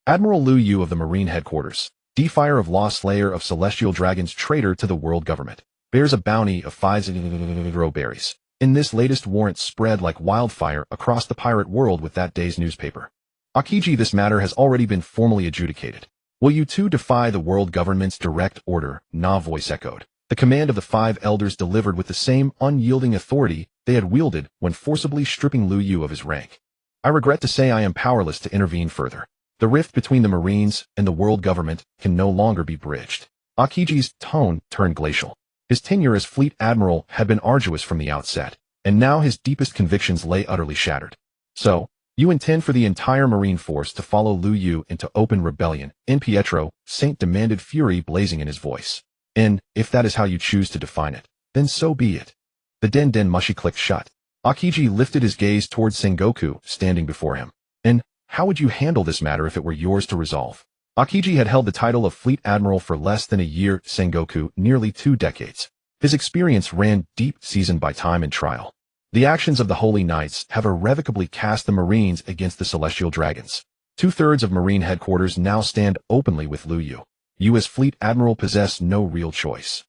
Admiral Lu Yu of the Marine Headquarters, defier of law, slayer of celestial dragons, traitor to the world government, bears a bounty of 5 berries. In this latest warrant spread like wildfire across the pirate world with that day's newspaper. Akiji, this matter has already been formally adjudicated. Will you too defy the world government's direct order? Na voice echoed. The command of the 5 elders delivered with the same unyielding authority they had wielded when forcibly stripping Lu Yu of his rank. I regret to say I am powerless to intervene further. The rift between the Marines and the world government can no longer be bridged. Akiji's tone turned glacial. His tenure as fleet admiral had been arduous from the outset, and now his deepest convictions lay utterly shattered. So, you intend for the entire Marine force to follow Lu Yu into open rebellion, in Pietro, Saint demanded, fury blazing in his voice. And, if that is how you choose to define it, then so be it. The den mushi clicked shut. Akiji lifted his gaze towards Sengoku, standing before him. And, how would you handle this matter if it were yours to resolve? Akiji had held the title of Fleet Admiral for less than a year, Sengoku, nearly 2 decades. His experience ran deep, seasoned by time and trial. The actions of the Holy Knights have irrevocably cast the Marines against the Celestial Dragons. 2/3 of Marine headquarters now stand openly with Lu Yu. You as Fleet Admiral possess no real choice.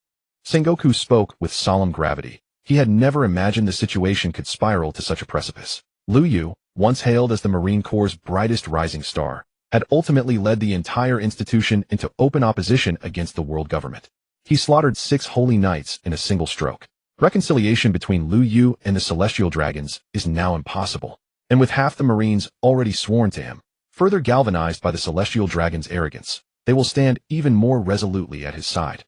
Sengoku spoke with solemn gravity. He had never imagined the situation could spiral to such a precipice. Lu Yu, once hailed as the Marine Corps' brightest rising star, had ultimately led the entire institution into open opposition against the world government. He slaughtered 6 Holy Knights in a single stroke. Reconciliation between Lu Yu and the Celestial Dragons is now impossible, and with half the Marines already sworn to him, further galvanized by the Celestial Dragons' arrogance, they will stand even more resolutely at his side.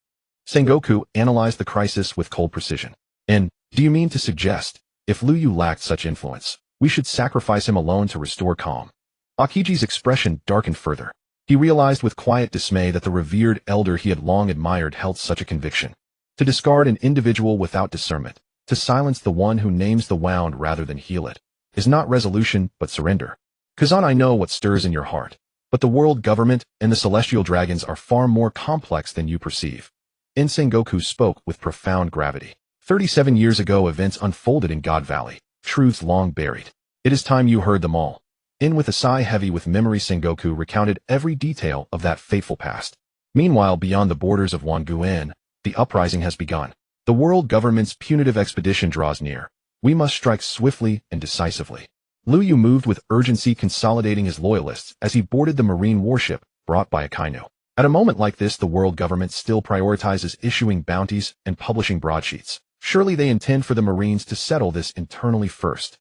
Sengoku analyzed the crisis with cold precision. And, do you mean to suggest, if Lu Yu lacked such influence, we should sacrifice him alone to restore calm? Akiji's expression darkened further. He realized with quiet dismay that the revered elder he had long admired held such a conviction. To discard an individual without discernment, to silence the one who names the wound rather than heal it, is not resolution but surrender. Kazan, I know what stirs in your heart, but the world government and the Celestial Dragons are far more complex than you perceive. Sengoku spoke with profound gravity. 37 years ago events unfolded in God Valley, truths long buried. It is time you heard them all. With a sigh heavy with memory, Sengoku recounted every detail of that fateful past. Meanwhile, beyond the borders of Wanguan, the uprising has begun. The world government's punitive expedition draws near. We must strike swiftly and decisively. Lu Yu moved with urgency, consolidating his loyalists as he boarded the marine warship brought by Akainu. At a moment like this, the world government still prioritizes issuing bounties and publishing broadsheets. Surely they intend for the Marines to settle this internally first.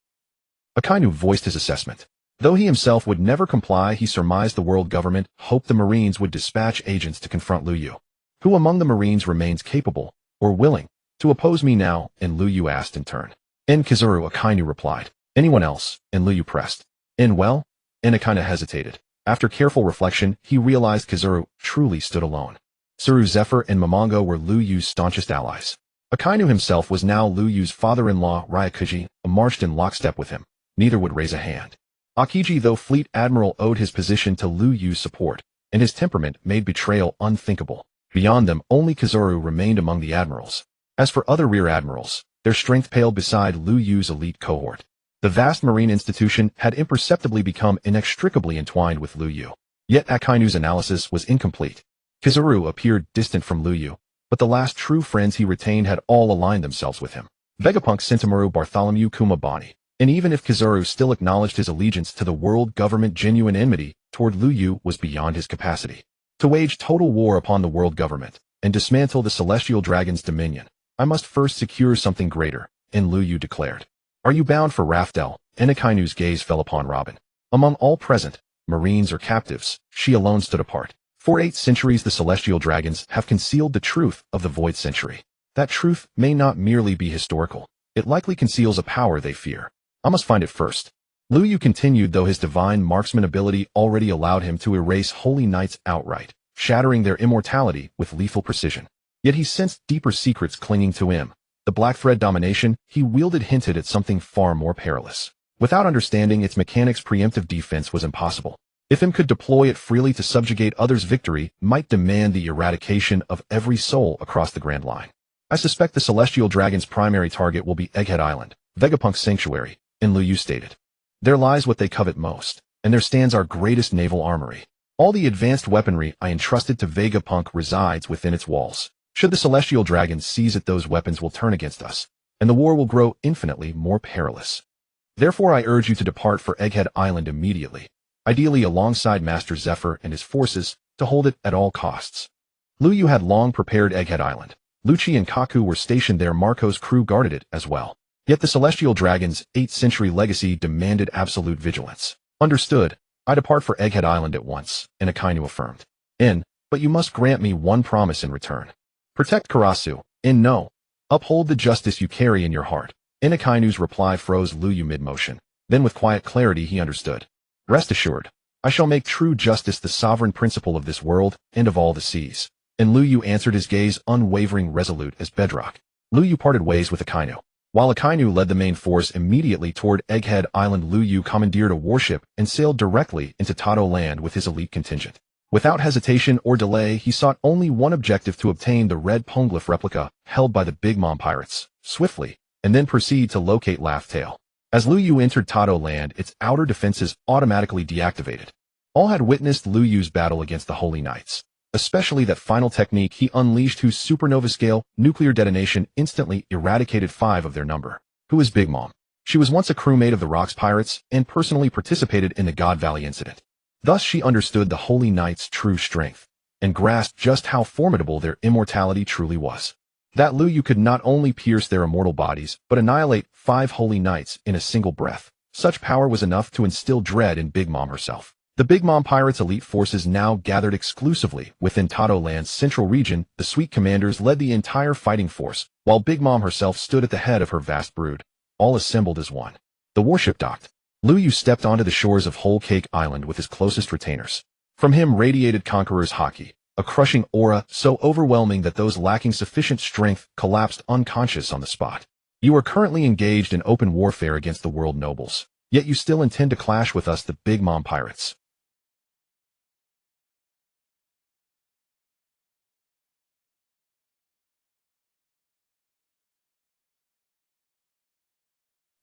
Akainu voiced his assessment. Though he himself would never comply, he surmised the world government hoped the Marines would dispatch agents to confront Lu Yu. Who among the Marines remains capable, or willing, to oppose me now? And Lu Yu asked in turn. Kizuru, Akainu replied. Anyone else? And Lu Yu pressed. Well? Akainu hesitated. After careful reflection, he realized Kizuru truly stood alone. Suru Zephyr and Momongo were Lu Yu's staunchest allies. Akainu himself was now Lu Yu's father-in-law, Ryakuji, marched in lockstep with him. Neither would raise a hand. Akiji, though Fleet Admiral, owed his position to Lu Yu's support, and his temperament made betrayal unthinkable. Beyond them, only Kizuru remained among the admirals. As for other rear admirals, their strength paled beside Lu Yu's elite cohort. The vast marine institution had imperceptibly become inextricably entwined with Lu Yu. Yet Akainu's analysis was incomplete. Kizuru appeared distant from Lu Yu, but the last true friends he retained had all aligned themselves with him. Vegapunk, Sentamaru, Bartholomew, Kumabani. And even if Kizuru still acknowledged his allegiance to the world government, genuine enmity toward Lu Yu was beyond his capacity. To wage total war upon the world government and dismantle the Celestial Dragon's dominion, I must first secure something greater, and Lu Yu declared. Are you bound for Raftel? Akainu's gaze fell upon Robin. Among all present, Marines or captives, she alone stood apart. For 8 centuries the Celestial Dragons have concealed the truth of the Void Century. That truth may not merely be historical. It likely conceals a power they fear. I must find it first. Lu Yu continued, though his divine marksman ability already allowed him to erase Holy Knights outright, shattering their immortality with lethal precision. Yet he sensed deeper secrets clinging to him. The black thread domination he wielded hinted at something far more perilous. Without understanding its mechanics, preemptive defense was impossible. If him could deploy it freely to subjugate others, victory might demand the eradication of every soul across the Grand Line. I suspect the Celestial Dragon's primary target will be Egghead Island, Vegapunk's sanctuary, and Lu Yu stated. There lies what they covet most, and there stands our greatest naval armory. All the advanced weaponry I entrusted to Vegapunk resides within its walls. Should the Celestial Dragon seize it, those weapons will turn against us, and the war will grow infinitely more perilous. Therefore I urge you to depart for Egghead Island immediately, ideally alongside Master Zephyr and his forces, to hold it at all costs. Lu Yu had long prepared Egghead Island. Lucci and Kaku were stationed there. Marco's crew guarded it as well. Yet the Celestial Dragon's 8th century legacy demanded absolute vigilance. Understood. I depart for Egghead Island at once, and Akainu affirmed. but you must grant me one promise in return. Protect Karasu, and no, uphold the justice you carry in your heart. Inakainu's reply froze Lu Yu mid-motion. Then with quiet clarity he understood. Rest assured, I shall make true justice the sovereign principle of this world and of all the seas. And Lu Yu answered, his gaze unwavering, resolute as bedrock. Lu Yu parted ways with Akainu. While Akainu led the main force immediately toward Egghead Island, Lu Yu commandeered a warship and sailed directly into Tato land with his elite contingent. Without hesitation or delay, he sought only one objective: to obtain the red poneglyph replica held by the Big Mom pirates, swiftly, and then proceed to locate Laugh Tail. As Lu Yu entered Tato land, its outer defenses automatically deactivated. All had witnessed Lu Yu's battle against the Holy Knights, especially that final technique he unleashed, whose supernova-scale nuclear detonation instantly eradicated 5 of their number. Who is Big Mom? She was once a crewmate of the Rocks pirates and personally participated in the God Valley incident. Thus she understood the Holy Knights' true strength and grasped just how formidable their immortality truly was. That Lu Yu could not only pierce their immortal bodies, but annihilate 5 Holy Knights in a single breath. Such power was enough to instill dread in Big Mom herself. The Big Mom pirates' elite forces now gathered exclusively within Tato land's central region. The Sweet Commanders led the entire fighting force, while Big Mom herself stood at the head of her vast brood, all assembled as one. The warship docked. Lu Yu stepped onto the shores of Whole Cake Island with his closest retainers. From him radiated Conqueror's haki, a crushing aura so overwhelming that those lacking sufficient strength collapsed unconscious on the spot. You are currently engaged in open warfare against the world nobles, yet you still intend to clash with us, the Big Mom pirates.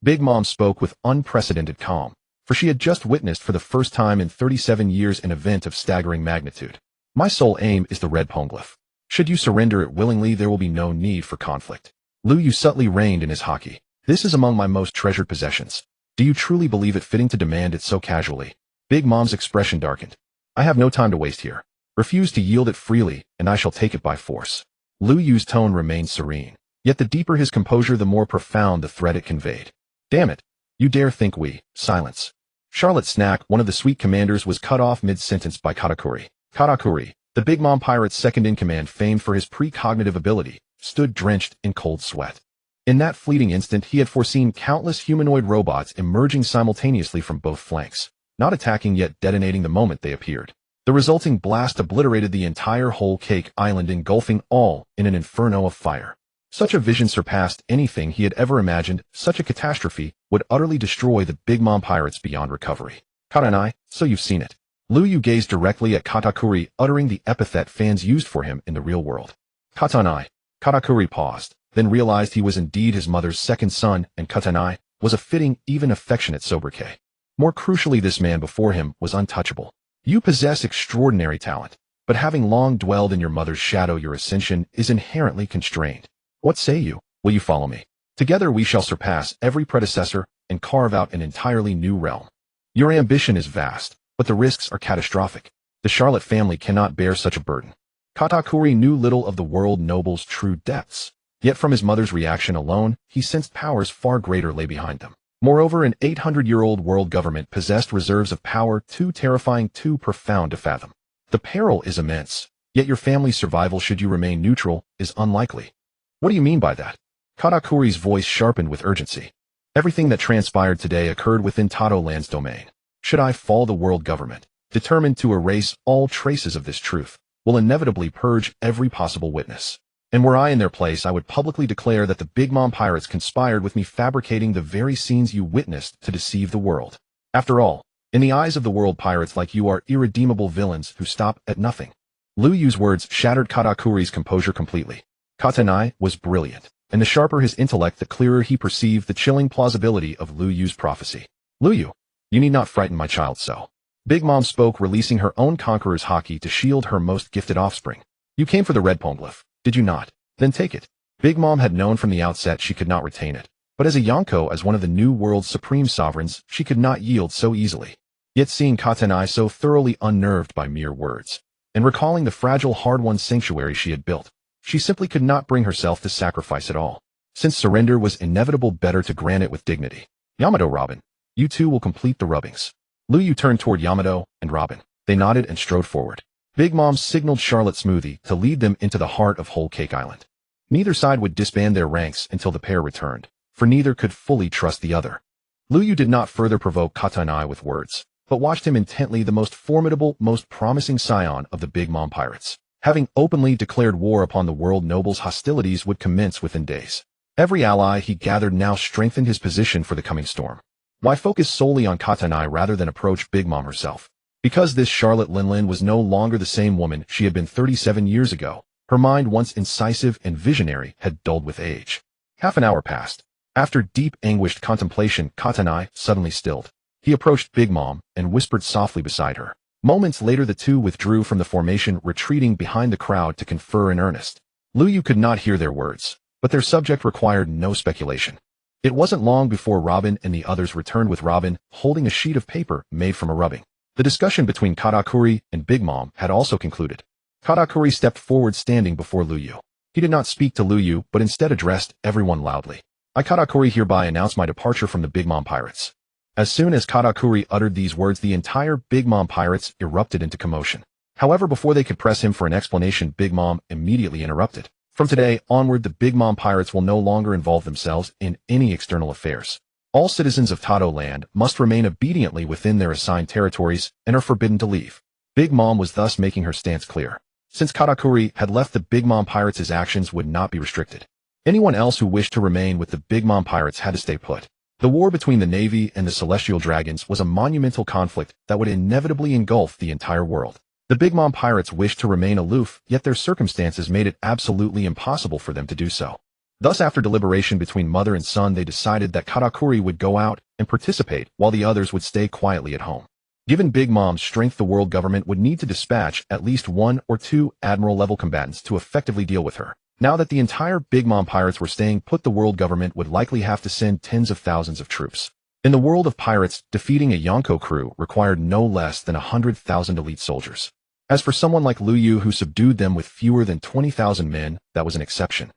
Big Mom spoke with unprecedented calm, for she had just witnessed for the first time in 37 years an event of staggering magnitude. My sole aim is the red poneglyph. Should you surrender it willingly, there will be no need for conflict. Lu Yu subtly reined in his haki. This is among my most treasured possessions. Do you truly believe it fitting to demand it so casually? Big Mom's expression darkened. I have no time to waste here. Refuse to yield it freely, and I shall take it by force. Lu Yu's tone remained serene, yet the deeper his composure, the more profound the threat it conveyed. Damn it. You dare think we— Silence. Charlotte Snack, one of the Sweet Commanders, was cut off mid-sentence by Katakuri. Katakuri, the Big Mom pirate's second-in-command, famed for his precognitive ability, stood drenched in cold sweat. In that fleeting instant, he had foreseen countless humanoid robots emerging simultaneously from both flanks, not attacking yet detonating the moment they appeared. The resulting blast obliterated the entire Whole Cake Island, engulfing all in an inferno of fire. Such a vision surpassed anything he had ever imagined. Such a catastrophe would utterly destroy the Big Mom pirates beyond recovery. Katanai, so you've seen it. Lu Yu gazed directly at Katakuri, uttering the epithet fans used for him in the real world. Katanai. Katakuri paused, then realized he was indeed his mother's second son, and Katanai was a fitting, even affectionate sobriquet. More crucially, this man before him was untouchable. You possess extraordinary talent, but having long dwelled in your mother's shadow, your ascension is inherently constrained. What say you? Will you follow me? Together we shall surpass every predecessor and carve out an entirely new realm. Your ambition is vast, but the risks are catastrophic. The Charlotte family cannot bear such a burden. Katakuri knew little of the world noble's true depths, yet from his mother's reaction alone, he sensed powers far greater lay behind them. Moreover, an 800-year-old world government possessed reserves of power too terrifying, too profound to fathom. The peril is immense, yet your family's survival, should you remain neutral, is unlikely. What do you mean by that? Katakuri's voice sharpened with urgency. Everything that transpired today occurred within Tato land's domain. Should I fall, the world government, determined to erase all traces of this truth, will inevitably purge every possible witness. And were I in their place, I would publicly declare that the Big Mom pirates conspired with me, fabricating the very scenes you witnessed to deceive the world. After all, in the eyes of the world, pirates like you are irredeemable villains who stop at nothing. Lu Yu's words shattered Katakuri's composure completely. Katanai was brilliant, and the sharper his intellect, the clearer he perceived the chilling plausibility of Lu Yu's prophecy. Lu Yu, you need not frighten my child so. Big Mom spoke, releasing her own Conqueror's haki to shield her most gifted offspring. You came for the red poneglyph, did you not? Then take it. Big Mom had known from the outset she could not retain it, but as a Yonko, as one of the new world's supreme sovereigns, she could not yield so easily. Yet seeing Katanai so thoroughly unnerved by mere words, and recalling the fragile, hard-won sanctuary she had built, she simply could not bring herself to sacrifice it all. Since surrender was inevitable, better to grant it with dignity. Yamato, Robin, you two will complete the rubbings. Lu Yu turned toward Yamato and Robin. They nodded and strode forward. Big Mom signaled Charlotte Smoothie to lead them into the heart of Whole Cake Island. Neither side would disband their ranks until the pair returned, for neither could fully trust the other. Lu Yu did not further provoke Katanai with words, but watched him intently, the most formidable, most promising scion of the Big Mom pirates. Having openly declared war upon the world nobles, hostilities would commence within days. Every ally he gathered now strengthened his position for the coming storm. Why focus solely on Katanai rather than approach Big Mom herself? Because this Charlotte Linlin was no longer the same woman she had been 37 years ago. Her mind, once incisive and visionary, had dulled with age. Half an hour passed. After deep, anguished contemplation, Katanai suddenly stilled. He approached Big Mom and whispered softly beside her. Moments later the two withdrew from the formation, retreating behind the crowd to confer in earnest. Lu Yu could not hear their words, but their subject required no speculation. It wasn't long before Robin and the others returned, with Robin holding a sheet of paper made from a rubbing. The discussion between Katakuri and Big Mom had also concluded. Katakuri stepped forward, standing before Lu Yu. He did not speak to Lu Yu, but instead addressed everyone loudly. I, Katakuri, hereby announce my departure from the Big Mom Pirates. As soon as Katakuri uttered these words, the entire Big Mom Pirates erupted into commotion. However, before they could press him for an explanation, Big Mom immediately interrupted. From today onward, the Big Mom Pirates will no longer involve themselves in any external affairs. All citizens of Tado Land must remain obediently within their assigned territories and are forbidden to leave. Big Mom was thus making her stance clear. Since Katakuri had left the Big Mom Pirates, his actions would not be restricted. Anyone else who wished to remain with the Big Mom Pirates had to stay put. The war between the Navy and the Celestial Dragons was a monumental conflict that would inevitably engulf the entire world. The Big Mom Pirates wished to remain aloof, yet their circumstances made it absolutely impossible for them to do so. Thus, after deliberation between mother and son, they decided that Katakuri would go out and participate while the others would stay quietly at home. Given Big Mom's strength, the world government would need to dispatch at least 1 or 2 admiral-level combatants to effectively deal with her. Now that the entire Big Mom Pirates were staying put, the world government would likely have to send tens of thousands of troops. In the world of pirates, defeating a Yonko crew required no less than 100,000 elite soldiers. As for someone like Lu Yu, who subdued them with fewer than 20,000 men, that was an exception.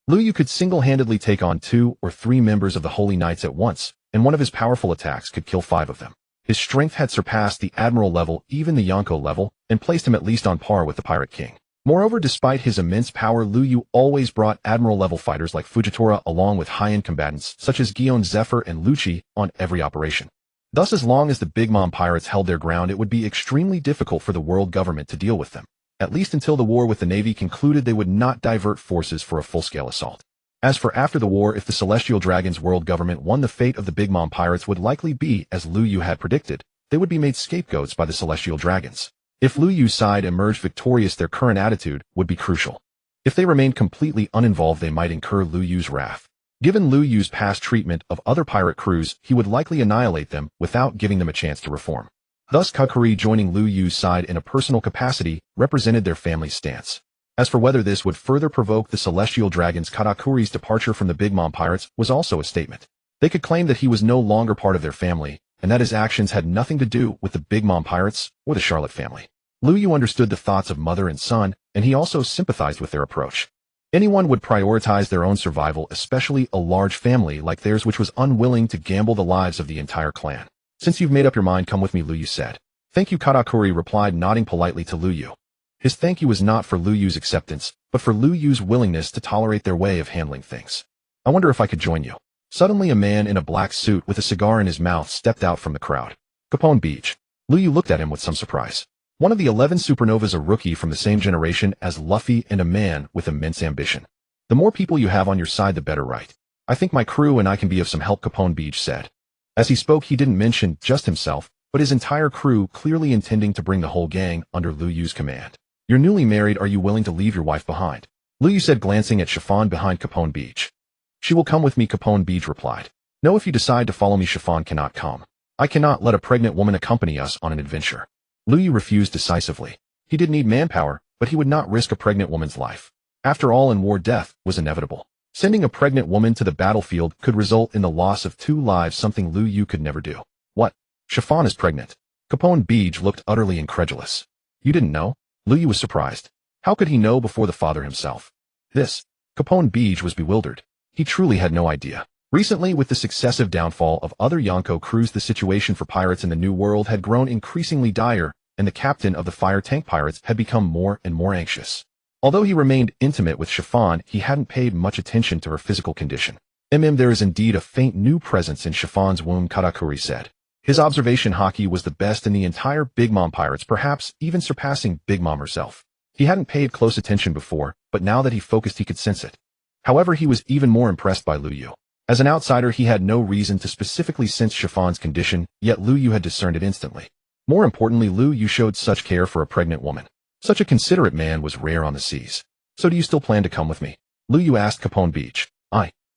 Lu Yu could single-handedly take on 2 or 3 members of the Holy Knights at once, and one of his powerful attacks could kill 5 of them. His strength had surpassed the Admiral level, even the Yonko level, and placed him at least on par with the Pirate King. Moreover, despite his immense power, Lu Yu always brought Admiral-level fighters like Fujitora along with high-end combatants such as Gion Zephyr and Lucci on every operation. Thus, as long as the Big Mom Pirates held their ground, it would be extremely difficult for the world government to deal with them. At least until the war with the Navy concluded, they would not divert forces for a full-scale assault. As for after the war, if the Celestial Dragons world government won, the fate of the Big Mom Pirates would likely be as Lu Yu had predicted. They would be made scapegoats by the Celestial Dragons. If Lu Yu's side emerged victorious, their current attitude would be crucial. If they remained completely uninvolved, they might incur Lu Yu's wrath. Given Lu Yu's past treatment of other pirate crews, he would likely annihilate them without giving them a chance to reform. Thus, Katakuri, joining Lu Yu's side in a personal capacity, represented their family's stance. As for whether this would further provoke the Celestial Dragons, Katakuri's departure from the Big Mom Pirates was also a statement. They could claim that he was no longer part of their family, and that his actions had nothing to do with the Big Mom Pirates or the Charlotte family. Lu Yu understood the thoughts of mother and son, and he also sympathized with their approach. Anyone would prioritize their own survival, especially a large family like theirs, which was unwilling to gamble the lives of the entire clan. Since you've made up your mind, come with me, Lu Yu said. Thank you, Katakuri replied, nodding politely to Lu Yu. His thank you was not for Lu Yu's acceptance, but for Lu Yu's willingness to tolerate their way of handling things. I wonder if I could join you. Suddenly, a man in a black suit with a cigar in his mouth stepped out from the crowd. Capone Beach. Lu Yu looked at him with some surprise. One of the 11 supernovas, a rookie from the same generation as Luffy and a man with immense ambition. The more people you have on your side, the better, right? I think my crew and I can be of some help, Capone Beach said. As he spoke, he didn't mention just himself, but his entire crew, clearly intending to bring the whole gang under Lu Yu's command. You're newly married, are you willing to leave your wife behind? Lu Yu said, glancing at Chiffon behind Capone Beach. She will come with me, Capone Beach replied. No, if you decide to follow me, Chiffon cannot come. I cannot let a pregnant woman accompany us on an adventure. Lu Yu refused decisively. He did need manpower, but he would not risk a pregnant woman's life. After all, in war, death was inevitable. Sending a pregnant woman to the battlefield could result in the loss of 2 lives, something Lu Yu could never do. What? Chiffon is pregnant? Capone Beach looked utterly incredulous. You didn't know? Lu Yu was surprised. How could he know before the father himself? Capone Beach was bewildered. He truly had no idea. Recently, with the successive downfall of other Yonko crews, the situation for pirates in the New World had grown increasingly dire, and the captain of the fire tank pirates had become more and more anxious. Although he remained intimate with Chiffon, he hadn't paid much attention to her physical condition. There is indeed a faint new presence in Chiffon's womb, Katakuri said. His observation haki was the best in the entire Big Mom pirates, perhaps even surpassing Big Mom herself. He hadn't paid close attention before, but now that he focused he could sense it. However, he was even more impressed by Lu Yu. As an outsider, he had no reason to specifically sense Chiffon's condition, yet Lu Yu had discerned it instantly. More importantly, Lu Yu showed such care for a pregnant woman. Such a considerate man was rare on the seas. So do you still plan to come with me? Lu Yu asked Capone Beach.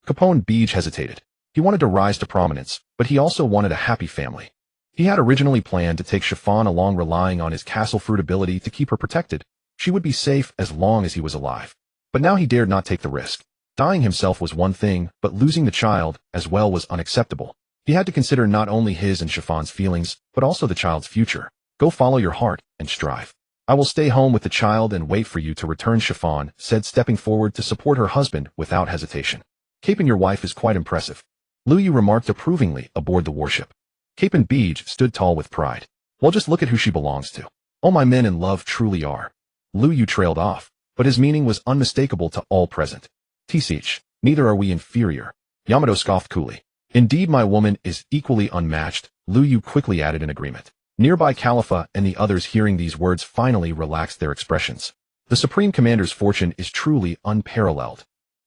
Capone Beach hesitated. He wanted to rise to prominence, but he also wanted a happy family. He had originally planned to take Chiffon along, relying on his castle fruit ability to keep her protected. She would be safe as long as he was alive. But now he dared not take the risk. Dying himself was one thing, but losing the child as well was unacceptable. He had to consider not only his and Chiffon's feelings, but also the child's future. Go follow your heart and strive. I will stay home with the child and wait for you to return, Chiffon said, stepping forward to support her husband without hesitation. Capon, your wife is quite impressive. Lu Yu remarked approvingly aboard the warship. Capon Beach stood tall with pride. Well, just look at who she belongs to. All my men in love truly are. Lu Yu trailed off, but his meaning was unmistakable to all present. Tch, neither are we inferior. Yamato scoffed coolly. Indeed, my woman is equally unmatched, Lu Yu quickly added in agreement. Nearby Khalifa and the others, hearing these words, finally relaxed their expressions. The Supreme Commander's fortune is truly unparalleled.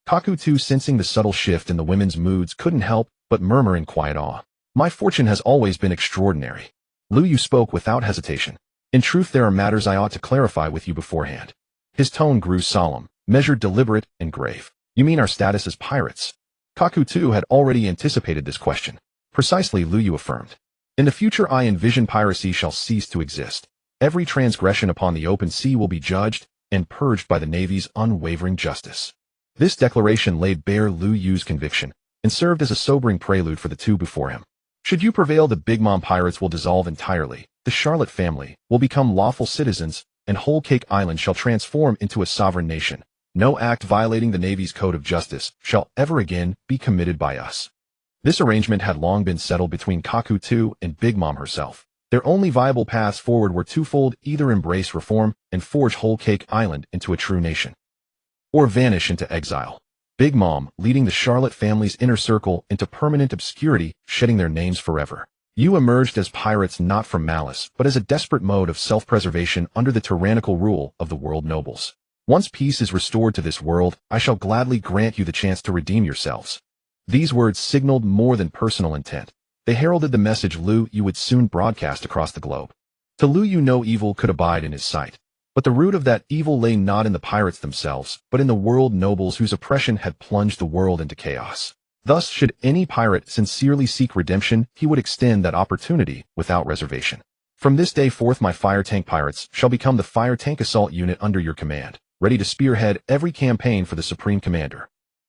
Kaku, too, sensing the subtle shift in the women's moods, couldn't help but murmur in quiet awe. My fortune has always been extraordinary. Lu Yu spoke without hesitation. In truth, there are matters I ought to clarify with you beforehand. His tone grew solemn, measured, deliberate, and grave. You mean our status as pirates? Kaku, too, had already anticipated this question. Precisely, Lu Yu affirmed. In the future, I envision piracy shall cease to exist. Every transgression upon the open sea will be judged and purged by the Navy's unwavering justice. This declaration laid bare Lu Yu's conviction and served as a sobering prelude for the two before him. Should you prevail, the Big Mom pirates will dissolve entirely, the Charlotte family will become lawful citizens, and Whole Cake Island shall transform into a sovereign nation. No act violating the Navy's code of justice shall ever again be committed by us. This arrangement had long been settled between Kaku, too, and Big Mom herself. Their only viable paths forward were twofold: either embrace reform and forge Whole Cake Island into a true nation, or vanish into exile. Big Mom leading the Charlotte family's inner circle into permanent obscurity, shedding their names forever. You emerged as pirates not from malice, but as a desperate mode of self-preservation under the tyrannical rule of the world nobles. Once peace is restored to this world, I shall gladly grant you the chance to redeem yourselves. These words signaled more than personal intent. They heralded the message Lu Yu would soon broadcast across the globe. To Lu Yu, no evil could abide in his sight. But the root of that evil lay not in the pirates themselves, but in the world nobles whose oppression had plunged the world into chaos. Thus, should any pirate sincerely seek redemption, he would extend that opportunity without reservation. From this day forth, my fire tank pirates shall become the fire tank assault unit under your command, ready to spearhead every campaign for the Supreme Commander.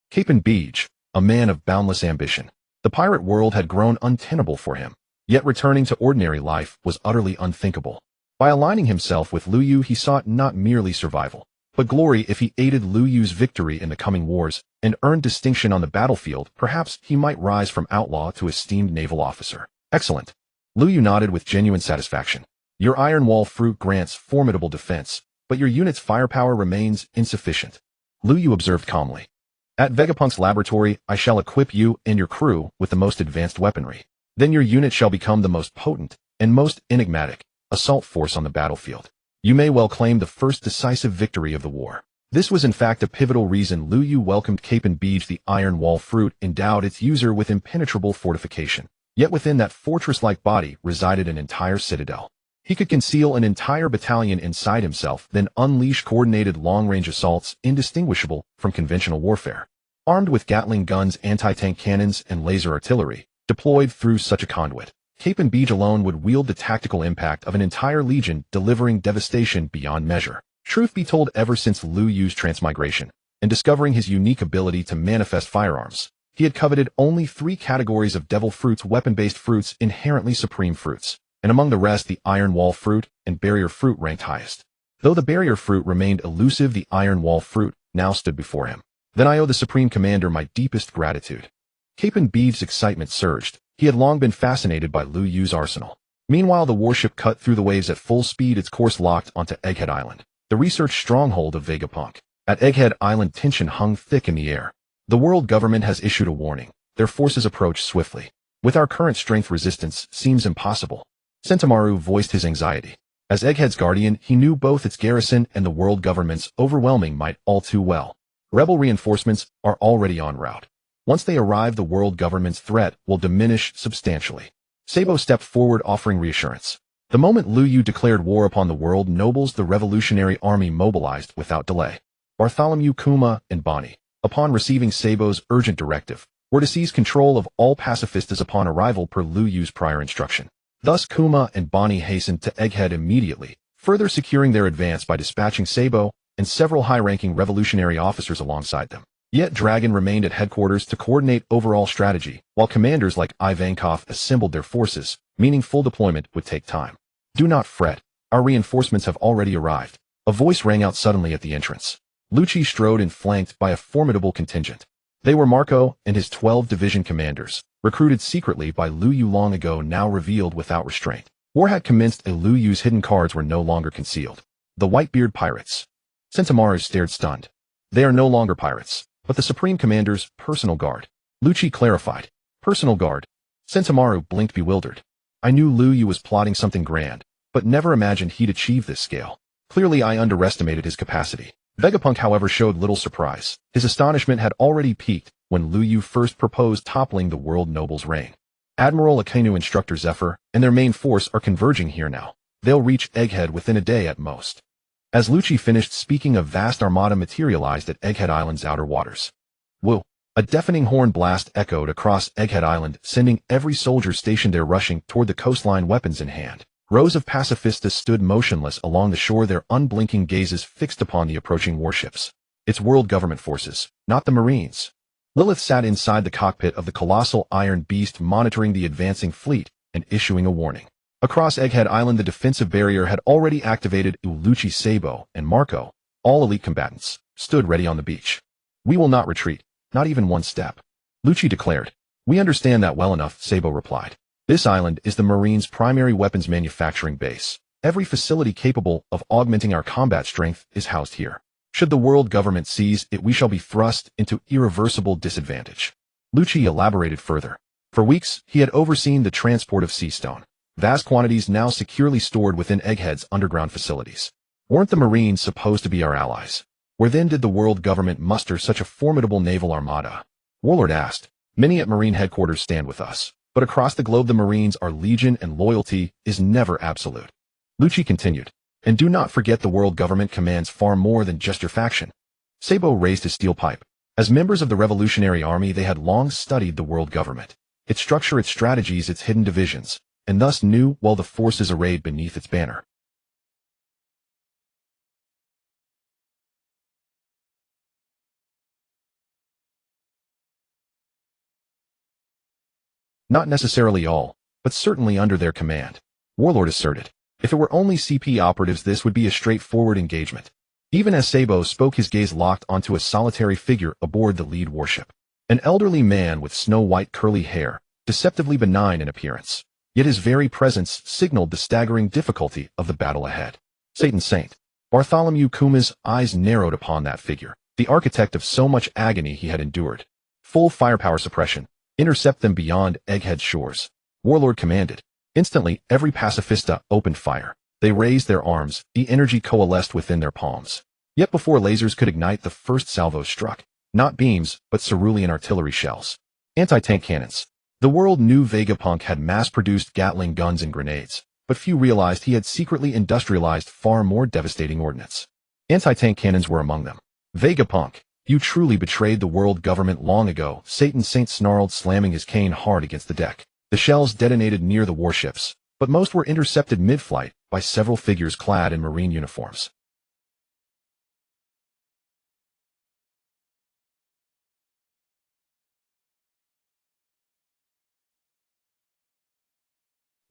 Capon Beach, a man of boundless ambition. The pirate world had grown untenable for him, yet returning to ordinary life was utterly unthinkable. By aligning himself with Lu Yu, he sought not merely survival, but glory. If he aided Lu Yu's victory in the coming wars and earned distinction on the battlefield, perhaps he might rise from outlaw to esteemed naval officer. Excellent. Lu Yu nodded with genuine satisfaction. Your iron wall fruit grants formidable defense, but your unit's firepower remains insufficient. Lu Yu observed calmly. At Vegapunk's laboratory, I shall equip you and your crew with the most advanced weaponry. Then your unit shall become the most potent and most enigmatic assault force on the battlefield. You may well claim the first decisive victory of the war. This was in fact a pivotal reason Lu Yu welcomed Capon Beach. The iron wall fruit endowed its user with impenetrable fortification. Yet within that fortress-like body resided an entire citadel. He could conceal an entire battalion inside himself, then unleash coordinated long-range assaults indistinguishable from conventional warfare. Armed with Gatling guns, anti-tank cannons, and laser artillery, deployed through such a conduit, Capon Beach alone would wield the tactical impact of an entire legion, delivering devastation beyond measure. Truth be told, ever since Lu Yu's transmigration and discovering his unique ability to manifest firearms, he had coveted only 3 categories of devil fruits: weapon-based fruits, inherently supreme fruits, and among the rest the iron wall fruit and barrier fruit ranked highest. Though the barrier fruit remained elusive, the iron wall fruit now stood before him. Then I owe the Supreme Commander my deepest gratitude. Capon Beach's excitement surged. He had long been fascinated by Lu Yu's arsenal. Meanwhile, the warship cut through the waves at full speed, its course locked onto Egghead Island, the research stronghold of Vegapunk. At Egghead Island, tension hung thick in the air. The world government has issued a warning. Their forces approach swiftly. With our current strength, resistance seems impossible. Sentomaru voiced his anxiety. As Egghead's guardian, he knew both its garrison and the world government's overwhelming might all too well. Rebel reinforcements are already en route. Once they arrive, the world government's threat will diminish substantially. Sabo stepped forward, offering reassurance. The moment Liu Yu declared war upon the world nobles, the revolutionary army mobilized without delay. Bartholomew, Kuma, and Bonnie, upon receiving Sabo's urgent directive, were to seize control of all pacifistas upon arrival per Liu Yu's prior instruction. Thus Kuma and Bonnie hastened to Egghead immediately, further securing their advance by dispatching Sabo and several high-ranking revolutionary officers alongside them. Yet Dragon remained at headquarters to coordinate overall strategy, while commanders like Ivankov assembled their forces, meaning full deployment would take time. Do not fret, our reinforcements have already arrived. A voice rang out suddenly at the entrance. Lucci strode in, flanked by a formidable contingent. They were Marco and his 12 division commanders, recruited secretly by Liu Yu long ago, now revealed without restraint. War had commenced, and Liu Yu's hidden cards were no longer concealed. The Whitebeard Pirates. Sentomaru stared stunned. They are no longer pirates, but the Supreme Commander's personal guard. Lucci clarified. Personal guard. Sentomaru blinked, bewildered. I knew Liu Yu was plotting something grand, but never imagined he'd achieve this scale. Clearly I underestimated his capacity. Vegapunk, however, showed little surprise. His astonishment had already peaked when Liu Yu first proposed toppling the world noble's reign. Admiral Akainu, Instructor Zephyr, and their main force are converging here now. They'll reach Egghead within a day at most. As Lucci finished speaking, a vast armada materialized at Egghead Island's outer waters. Whoa! A deafening horn blast echoed across Egghead Island, sending every soldier stationed there rushing toward the coastline, weapons in hand. Rows of pacifistas stood motionless along the shore, their unblinking gazes fixed upon the approaching warships. It's world government forces, not the Marines. Lilith sat inside the cockpit of the colossal iron beast, monitoring the advancing fleet and issuing a warning. Across Egghead Island, the defensive barrier had already activated. Lucci, Sabo, and Marco, all elite combatants, stood ready on the beach. We will not retreat, not even one step, Lucci declared. We understand that well enough, Sabo replied. This island is the Marines' primary weapons manufacturing base. Every facility capable of augmenting our combat strength is housed here. Should the world government seize it, we shall be thrust into irreversible disadvantage. Lucci elaborated further. For weeks, he had overseen the transport of sea stone, vast quantities now securely stored within Egghead's underground facilities. Weren't the Marines supposed to be our allies? Where then did the world government muster such a formidable naval armada? Warlord asked. Many at Marine headquarters stand with us, but across the globe the Marines are legion, and loyalty is never absolute. Lucci continued. And do not forget, the world government commands far more than just your faction. Sabo raised his steel pipe. As members of the Revolutionary Army, they had long studied the world government, its structure, its strategies, its hidden divisions, and thus knew well the forces arrayed beneath its banner. Not necessarily all, but certainly under their command, Warlord asserted. If it were only CP operatives, this would be a straightforward engagement. Even as Sabo spoke, his gaze locked onto a solitary figure aboard the lead warship. An elderly man with snow-white curly hair, deceptively benign in appearance. Yet his very presence signaled the staggering difficulty of the battle ahead. Satan Saint. Bartholomew Kuma's eyes narrowed upon that figure, the architect of so much agony he had endured. Full firepower suppression. Intercept them beyond Egghead's shores, Warlord commanded. Instantly, every pacifista opened fire. They raised their arms, the energy coalesced within their palms. Yet before lasers could ignite, the first salvo struck. Not beams, but cerulean artillery shells. Anti-tank cannons. The world knew Vegapunk had mass-produced Gatling guns and grenades, but few realized he had secretly industrialized far more devastating ordnance. Anti-tank cannons were among them. Vegapunk, you truly betrayed the world government long ago, Satan Saint snarled, slamming his cane hard against the deck. The shells detonated near the warships, but most were intercepted mid-flight by several figures clad in Marine uniforms.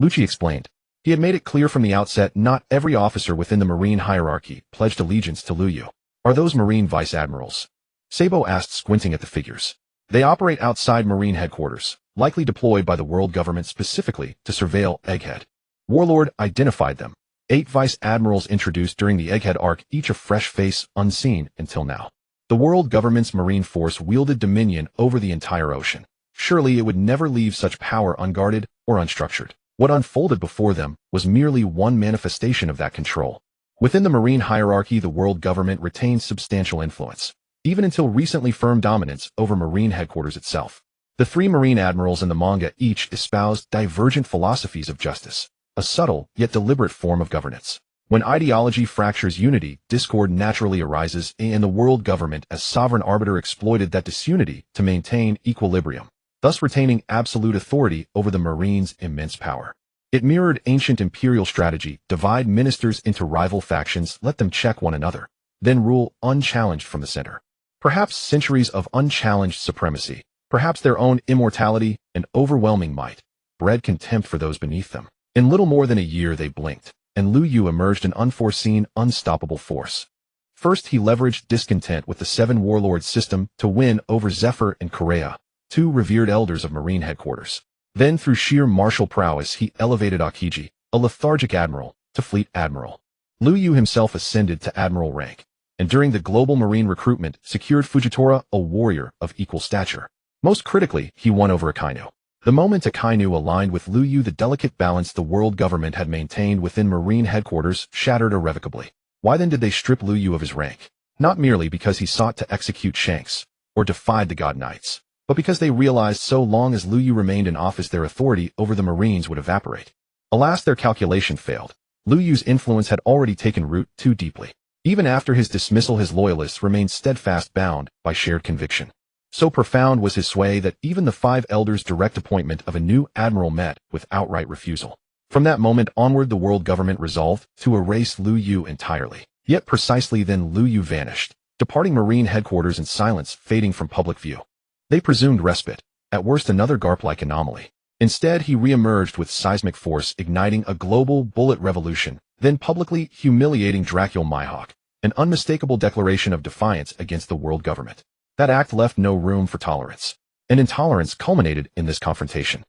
Lucci explained. He had made it clear from the outset, not every officer within the Marine hierarchy pledged allegiance to Liu Yu. Are those Marine vice admirals? Sabo asked, squinting at the figures. They operate outside Marine headquarters, likely deployed by the world government specifically to surveil Egghead. Warlord identified them. 8 vice admirals introduced during the Egghead arc, each a fresh face unseen until now. The world government's marine force wielded dominion over the entire ocean. Surely it would never leave such power unguarded or unstructured. What unfolded before them was merely one manifestation of that control. Within the marine hierarchy, the world government retained substantial influence, even until recently firm dominance over marine headquarters itself. The 3 marine admirals in the manga each espoused divergent philosophies of justice, a subtle yet deliberate form of governance. When ideology fractures unity, discord naturally arises, and the world government as sovereign arbiter exploited that disunity to maintain equilibrium, thus retaining absolute authority over the Marines' immense power. It mirrored ancient imperial strategy: divide ministers into rival factions, let them check one another, then rule unchallenged from the center. Perhaps centuries of unchallenged supremacy, perhaps their own immortality and overwhelming might, bred contempt for those beneath them. In little more than a year they blinked, and Lu Yu emerged an unforeseen, unstoppable force. First, he leveraged discontent with the 7 warlord system to win over Zephyr and Korea, 2 revered elders of marine headquarters. Then, through sheer martial prowess, he elevated Akiji, a lethargic admiral, to fleet admiral. Lu Yu himself ascended to admiral rank, and during the global marine recruitment, secured Fujitora, a warrior of equal stature. Most critically, he won over Akainu. The moment Akainu aligned with Lu Yu, the delicate balance the world government had maintained within marine headquarters shattered irrevocably. Why then did they strip Lu Yu of his rank? Not merely because he sought to execute Shanks, or defied the God Knights, but because they realized so long as Lu Yu remained in office, their authority over the Marines would evaporate. Alas, their calculation failed. Lu Yu's influence had already taken root too deeply. Even after his dismissal, his loyalists remained steadfast, bound by shared conviction. So profound was his sway that even the 5 elders' direct appointment of a new admiral met with outright refusal. From that moment onward, the world government resolved to erase Lu Yu entirely. Yet precisely then Lu Yu vanished, departing marine headquarters in silence, fading from public view. They presumed respite, at worst another Garp-like anomaly. Instead, he re-emerged with seismic force, igniting a global bullet revolution, then publicly humiliating Dracul Mihawk, an unmistakable declaration of defiance against the world government. That act left no room for tolerance, and intolerance culminated in this confrontation.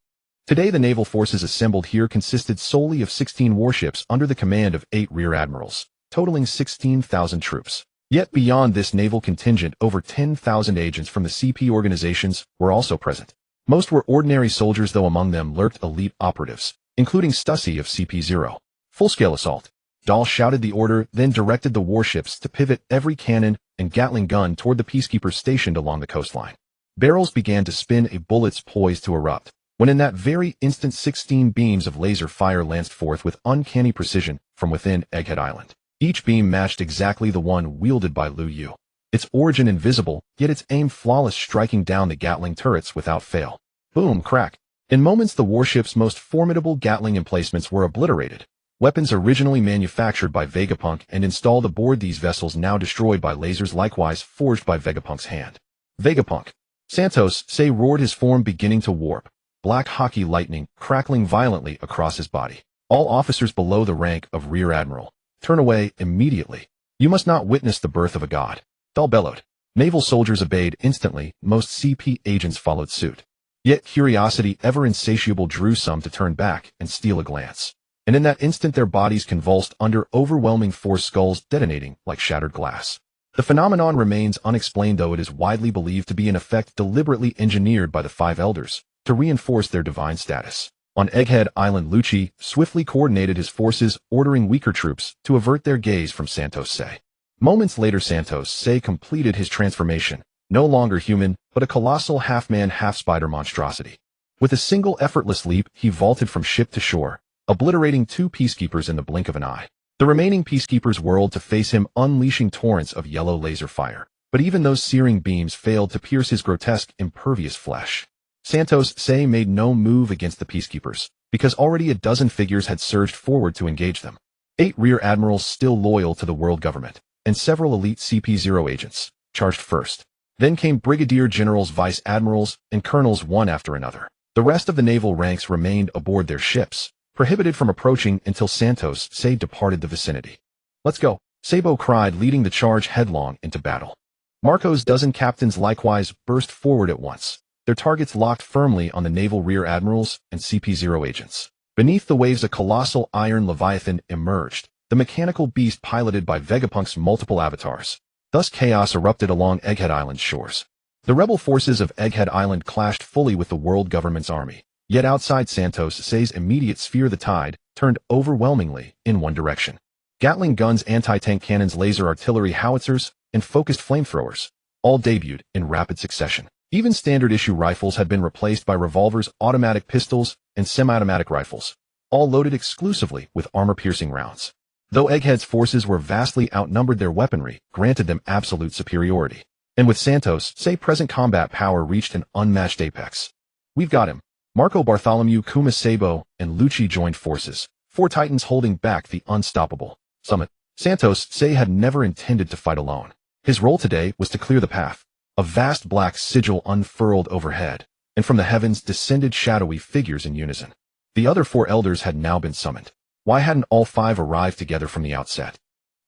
Today, the naval forces assembled here consisted solely of 16 warships under the command of 8 rear admirals, totaling 16,000 troops. Yet beyond this naval contingent, over 10,000 agents from the CP organizations were also present. Most were ordinary soldiers, though among them lurked elite operatives, including Stussy of CP0. Full-scale assault. Dahl shouted the order, then directed the warships to pivot every cannon and Gatling gun toward the peacekeepers stationed along the coastline. Barrels began to spin, bullets poised to erupt, when in that very instant 16 beams of laser fire lanced forth with uncanny precision from within Egghead Island. Each beam matched exactly the one wielded by Lu Yu. Its origin invisible, yet its aim flawless, striking down the Gatling turrets without fail. Boom, crack. In moments, the warship's most formidable Gatling emplacements were obliterated. Weapons originally manufactured by Vegapunk and installed aboard these vessels now destroyed by lasers likewise forged by Vegapunk's hand. Vegapunk. Santos, say, roared, his form beginning to warp, black hockey lightning crackling violently across his body. All officers below the rank of Rear Admiral, turn away immediately. You must not witness the birth of a god. Dahl bellowed. Naval soldiers obeyed instantly, most CP agents followed suit. Yet curiosity, ever insatiable, drew some to turn back and steal a glance. And in that instant their bodies convulsed under overwhelming force, skulls detonating like shattered glass. The phenomenon remains unexplained, though it is widely believed to be an effect deliberately engineered by the 5 elders to reinforce their divine status. On Egghead Island, Lucci swiftly coordinated his forces, ordering weaker troops to avert their gaze from Santos Sei. Moments later, Santos Sei completed his transformation, no longer human, but a colossal half-man, half-spider monstrosity. With a single effortless leap, he vaulted from ship to shore, obliterating 2 peacekeepers in the blink of an eye. The remaining peacekeepers whirled to face him, unleashing torrents of yellow laser fire. But even those searing beams failed to pierce his grotesque, impervious flesh. Santos Sei made no move against the peacekeepers, because already a dozen figures had surged forward to engage them. 8 rear admirals still loyal to the world government, and several elite CP0 agents, charged first. Then came brigadier generals, vice admirals, and colonels one after another. The rest of the naval ranks remained aboard their ships, prohibited from approaching until Santos Sei departed the vicinity. Let's go, Sabo cried, leading the charge headlong into battle. Marco's dozen captains likewise burst forward at once, their targets locked firmly on the naval rear admirals and CP0 agents. Beneath the waves a colossal iron leviathan emerged, the mechanical beast piloted by Vegapunk's multiple avatars. Thus chaos erupted along Egghead Island's shores. The rebel forces of Egghead Island clashed fully with the world government's army. Yet outside Santos Say's immediate sphere the tide turned overwhelmingly in one direction. Gatling guns, anti-tank cannons, laser artillery, howitzers, and focused flamethrowers all debuted in rapid succession. Even standard-issue rifles had been replaced by revolvers, automatic pistols, and semi-automatic rifles, all loaded exclusively with armor-piercing rounds. Though Egghead's forces were vastly outnumbered, their weaponry granted them absolute superiority. And with Santos Say present, combat power reached an unmatched apex. "We've got him." Marco Bartholomew, Kuma Sabo, and Lucci joined forces, 4 titans holding back the unstoppable summit. Santos Say had never intended to fight alone. His role today was to clear the path. A vast black sigil unfurled overhead, and from the heavens descended shadowy figures in unison. The other 4 elders had now been summoned. Why hadn't all 5 arrived together from the outset?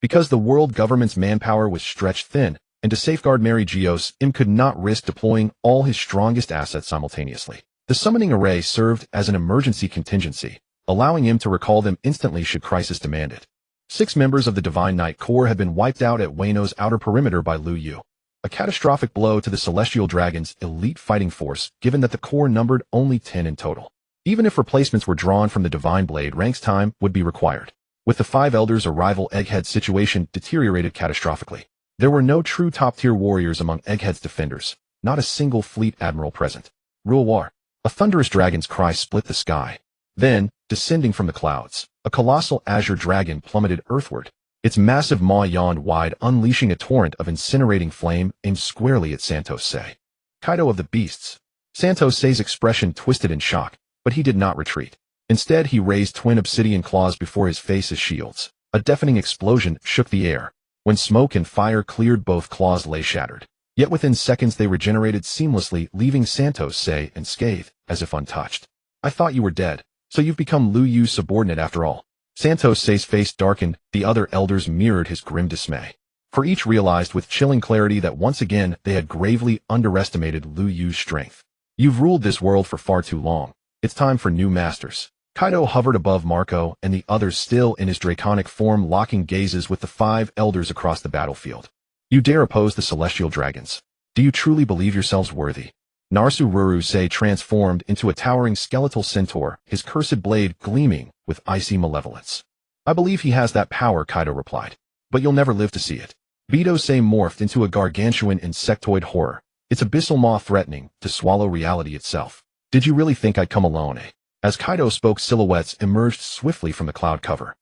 Because the world government's manpower was stretched thin, and to safeguard Mary Geos, Im could not risk deploying all his strongest assets simultaneously. The summoning array served as an emergency contingency, allowing him to recall them instantly should crisis demand it. 6 members of the Divine Knight Corps had been wiped out at Wano's outer perimeter by Lu Yu. A catastrophic blow to the Celestial Dragon's elite fighting force, given that the Corps numbered only 10 in total. Even if replacements were drawn from the Divine Blade ranks, time would be required. With the 5 elders' arrival, Egghead's situation deteriorated catastrophically. There were no true top-tier warriors among Egghead's defenders, not a single fleet admiral present. Rule war. A thunderous dragon's cry split the sky. Then, descending from the clouds, a colossal azure dragon plummeted earthward. Its massive maw yawned wide, unleashing a torrent of incinerating flame aimed squarely at Santos Say. Kaido of the beasts. Santos Say's expression twisted in shock, but he did not retreat. Instead, he raised twin obsidian claws before his face as shields. A deafening explosion shook the air. When smoke and fire cleared, both claws lay shattered. Yet within seconds they regenerated seamlessly, leaving Santos Say unscathed, as if untouched. "I thought you were dead, so you've become Lu Yu's subordinate after all." Santos Say's face darkened, the other elders mirrored his grim dismay. For each realized with chilling clarity that once again they had gravely underestimated Lu Yu's strength. "You've ruled this world for far too long. It's time for new masters." Kaido hovered above Marco and the others, still in his draconic form, locking gazes with the 5 elders across the battlefield. "You dare oppose the celestial dragons? Do you truly believe yourselves worthy?" Narsu Ruru Say transformed into a towering skeletal centaur, his cursed blade gleaming with icy malevolence. "I believe he has that power," Kaido replied, "but you'll never live to see it." Beto Say morphed into a gargantuan insectoid horror, its abyssal maw threatening to swallow reality itself. "Did you really think I'd come alone, eh?" As Kaido spoke, silhouettes emerged swiftly from the cloud cover.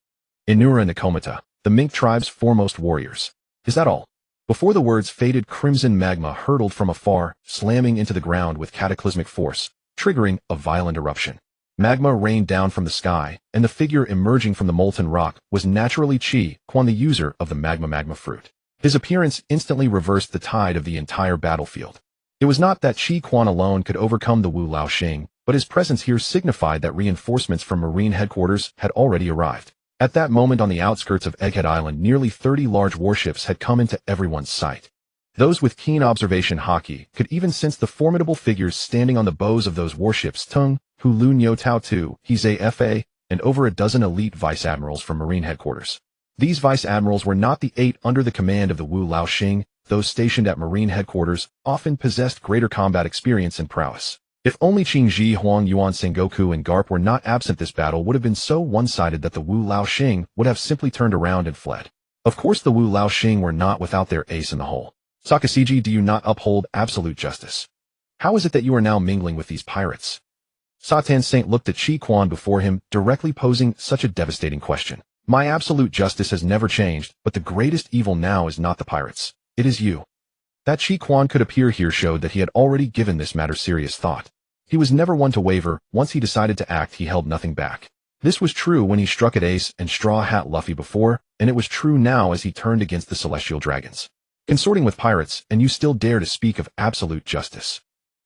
Inura Nakomata, the Mink tribe's foremost warriors. "Is that all?" Before the words faded, crimson magma hurtled from afar, slamming into the ground with cataclysmic force, triggering a violent eruption. Magma rained down from the sky, and the figure emerging from the molten rock was naturally Chi Quan, the user of the magma fruit. His appearance instantly reversed the tide of the entire battlefield. It was not that Chi Quan alone could overcome the Wu Lao Xing, but his presence here signified that reinforcements from Marine headquarters had already arrived. At that moment, on the outskirts of Egghead Island, nearly 30 large warships had come into everyone's sight. Those with keen observation haki could even sense the formidable figures standing on the bows of those warships: Tung, Hu Lu Nyo Tao Tu, Hize Fa, and over a dozen elite vice admirals from Marine headquarters. These vice admirals were not the 8 under the command of the Wu Lao Xing. Those stationed at Marine headquarters often possessed greater combat experience and prowess. If only Qingji, Huang Yuan, Sengoku, and Garp were not absent, this battle would have been so one-sided that the Wu Lao Xing would have simply turned around and fled. Of course, the Wu Lao Xing were not without their ace in the hole. "Sakashiji, do you not uphold absolute justice? How is it that you are now mingling with these pirates?" Satan Saint looked at Chi Quan before him, directly posing such a devastating question. "My absolute justice has never changed, but the greatest evil now is not the pirates. It is you." That Chi Quan could appear here showed that he had already given this matter serious thought. He was never one to waver. Once he decided to act, he held nothing back. This was true when he struck at Ace and Straw Hat Luffy before, and it was true now as he turned against the Celestial Dragons. "Consorting with pirates, and you still dare to speak of absolute justice?"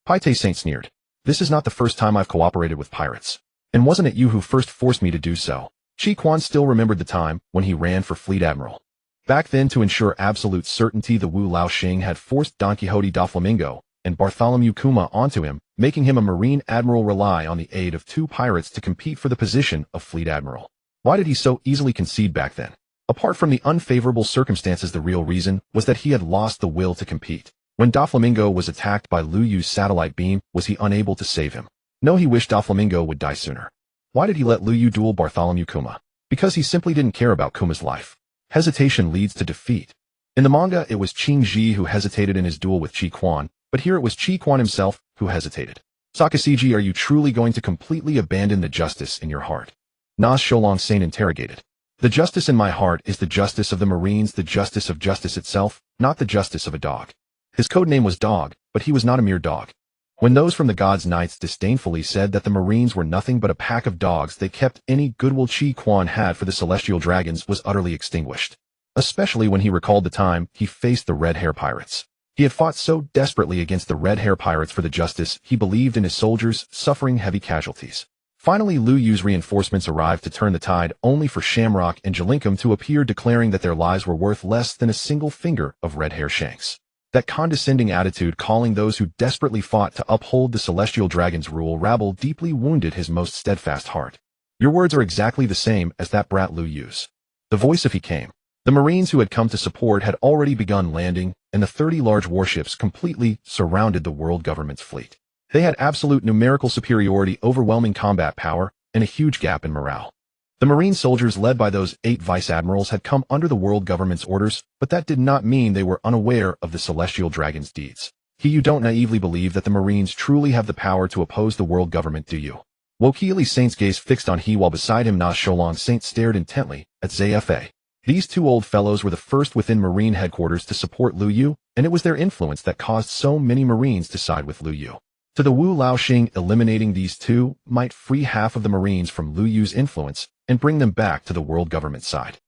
Paite Saint sneered. "This is not the first time I've cooperated with pirates. And wasn't it you who first forced me to do so?" Chi Quan still remembered the time when he ran for Fleet Admiral. Back then, to ensure absolute certainty, the Wu Lao Xing had forced Don Quixote Doflamingo and Bartholomew Kuma onto him making him a Marine admiral rely on the aid of 2 pirates to compete for the position of fleet admiral. Why did he so easily concede back then? Apart from the unfavorable circumstances, the real reason was that he had lost the will to compete. When Doflamingo was attacked by Liu Yu's satellite beam, was he unable to save him? No, he wished Doflamingo would die sooner. Why did he let Liu Yu duel Bartholomew Kuma? Because he simply didn't care about Kuma's life. Hesitation leads to defeat. In the manga, it was Qing Ji who hesitated in his duel with Chi Quan, but here it was Chi Quan himself who hesitated. Sakashiji, are you truly going to completely abandon the justice in your heart? Nas Sholong Sain interrogated. The justice in my heart is the justice of the Marines, the justice of justice itself, not the justice of a dog. His codename was Dog, but he was not a mere dog. When those from the God's Knights disdainfully said that the Marines were nothing but a pack of dogs, they kept any goodwill Chi Quan had for the Celestial Dragons was utterly extinguished. Especially when he recalled the time he faced the Red Hair Pirates. He had fought so desperately against the Red Hair Pirates for the justice he believed in his soldiers, suffering heavy casualties. Finally, Liu Yu's reinforcements arrived to turn the tide, only for Shamrock and Jalinkum to appear, declaring that their lives were worth less than a single finger of Red Hair Shanks. That condescending attitude, calling those who desperately fought to uphold the Celestial Dragon's rule rabble, deeply wounded his most steadfast heart. Your words are exactly the same as that brat Liu Yu's. The voice of he came. The Marines who had come to support had already begun landing, and the 30 large warships completely surrounded the world government's fleet. They had absolute numerical superiority, overwhelming combat power, and a huge gap in morale. The Marine soldiers led by those 8 vice-admirals had come under the world government's orders, but that did not mean they were unaware of the Celestial Dragon's deeds. You don't naively believe that the Marines truly have the power to oppose the world government, do you? Wokili Saint's gaze fixed on he, while beside him Na Sholong Saint stared intently at ZFA. These 2 old fellows were the first within Marine headquarters to support Liu Yu, and it was their influence that caused so many Marines to side with Liu Yu. To the Wu Laoxing, eliminating these 2 might free half of the Marines from Liu Yu's influence and bring them back to the world government side.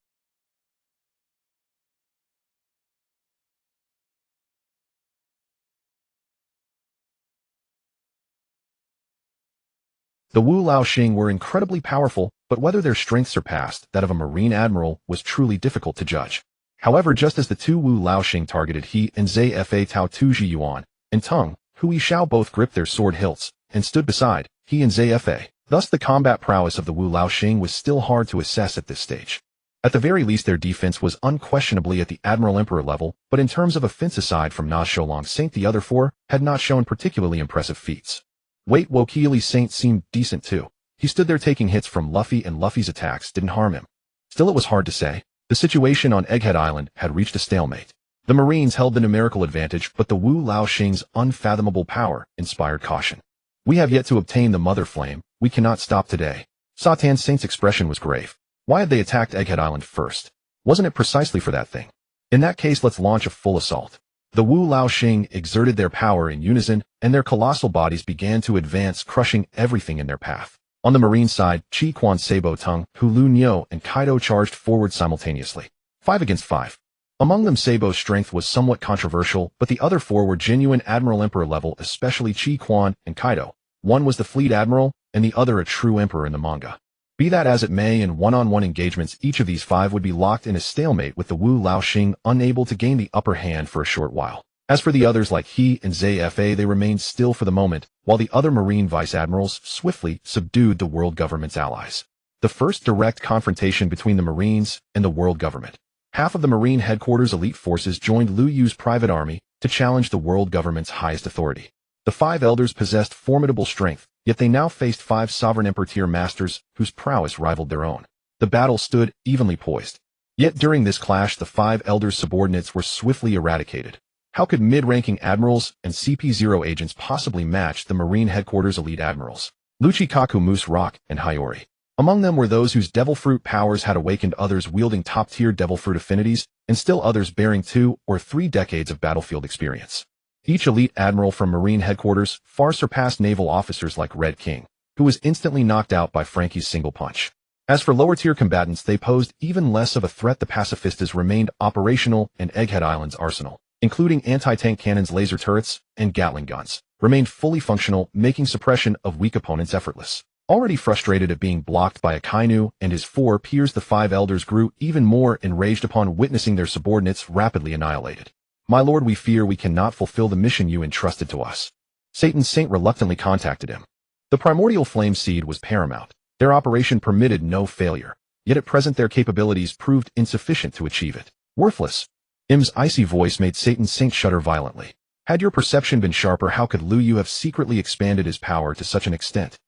The Wu Laoxing were incredibly powerful, but whether their strength surpassed that of a Marine admiral was truly difficult to judge. However, just as the 2 Wu Laoxing targeted he and ZFA Tao Tuji Yuan and Tung, Hui Shao both gripped their sword hilts and stood beside he and ZFA. Thus the combat prowess of the Wu Laoxing was still hard to assess at this stage. At the very least, their defense was unquestionably at the Admiral Emperor level, but in terms of offense, aside from Na Sholong Saint, the other 4 had not shown particularly impressive feats. Wait, Wokili Saint seemed decent too. He stood there taking hits from Luffy, and Luffy's attacks didn't harm him. Still, it was hard to say. The situation on Egghead Island had reached a stalemate. The Marines held the numerical advantage, but the Wu Laoxing's unfathomable power inspired caution. We have yet to obtain the Mother Flame. We cannot stop today. Satan Saint's expression was grave. Why had they attacked Egghead Island first? Wasn't it precisely for that thing? In that case, let's launch a full assault. The Wu Laoxing exerted their power in unison, and their colossal bodies began to advance, crushing everything in their path. On the Marine side, Chi Quan, Sabo Tung, Hulu Nyo, and Kaido charged forward simultaneously. 5 against 5. Among them, Sabo's strength was somewhat controversial, but the other 4 were genuine Admiral Emperor level, especially Chi Quan and Kaido. One was the fleet admiral, and the other a true emperor in the manga. Be that as it may, in one-on-one engagements, each of these 5 would be locked in a stalemate, with the Wu Laoxing unable to gain the upper hand for a short while. As for the others like he and ZFA, they remained still for the moment, while the other Marine vice-admirals swiftly subdued the world government's allies. The first direct confrontation between the Marines and the world government. Half of the Marine headquarters elite forces joined Liu Yu's private army to challenge the world government's highest authority. The 5 elders possessed formidable strength, yet they now faced 5 sovereign emperor-tier masters whose prowess rivaled their own. The battle stood evenly poised. Yet during this clash, the 5 elders' subordinates were swiftly eradicated. How could mid-ranking admirals and CP0 agents possibly match the Marine headquarters elite admirals? Luchikaku, Moose Rock, and Hiyori. Among them were those whose devil fruit powers had awakened, others wielding top-tier devil fruit affinities, and still others bearing 2 or 3 decades of battlefield experience. Each elite admiral from Marine headquarters far surpassed naval officers like Red King, who was instantly knocked out by Frankie's single punch. As for lower-tier combatants, they posed even less of a threat. The pacifistas remained operational, and Egghead Island's arsenal, including anti-tank cannons, laser turrets, and Gatling guns, remained fully functional, making suppression of weak opponents effortless. Already frustrated at being blocked by Akainu and his 4 peers, the 5 elders grew even more enraged upon witnessing their subordinates rapidly annihilated. My lord, we fear we cannot fulfill the mission you entrusted to us. Satan's Saint reluctantly contacted him. The primordial flame seed was paramount. Their operation permitted no failure, yet at present their capabilities proved insufficient to achieve it. Worthless. Im's icy voice made Satan's Saint shudder violently. Had your perception been sharper, how could Lu Yu have secretly expanded his power to such an extent?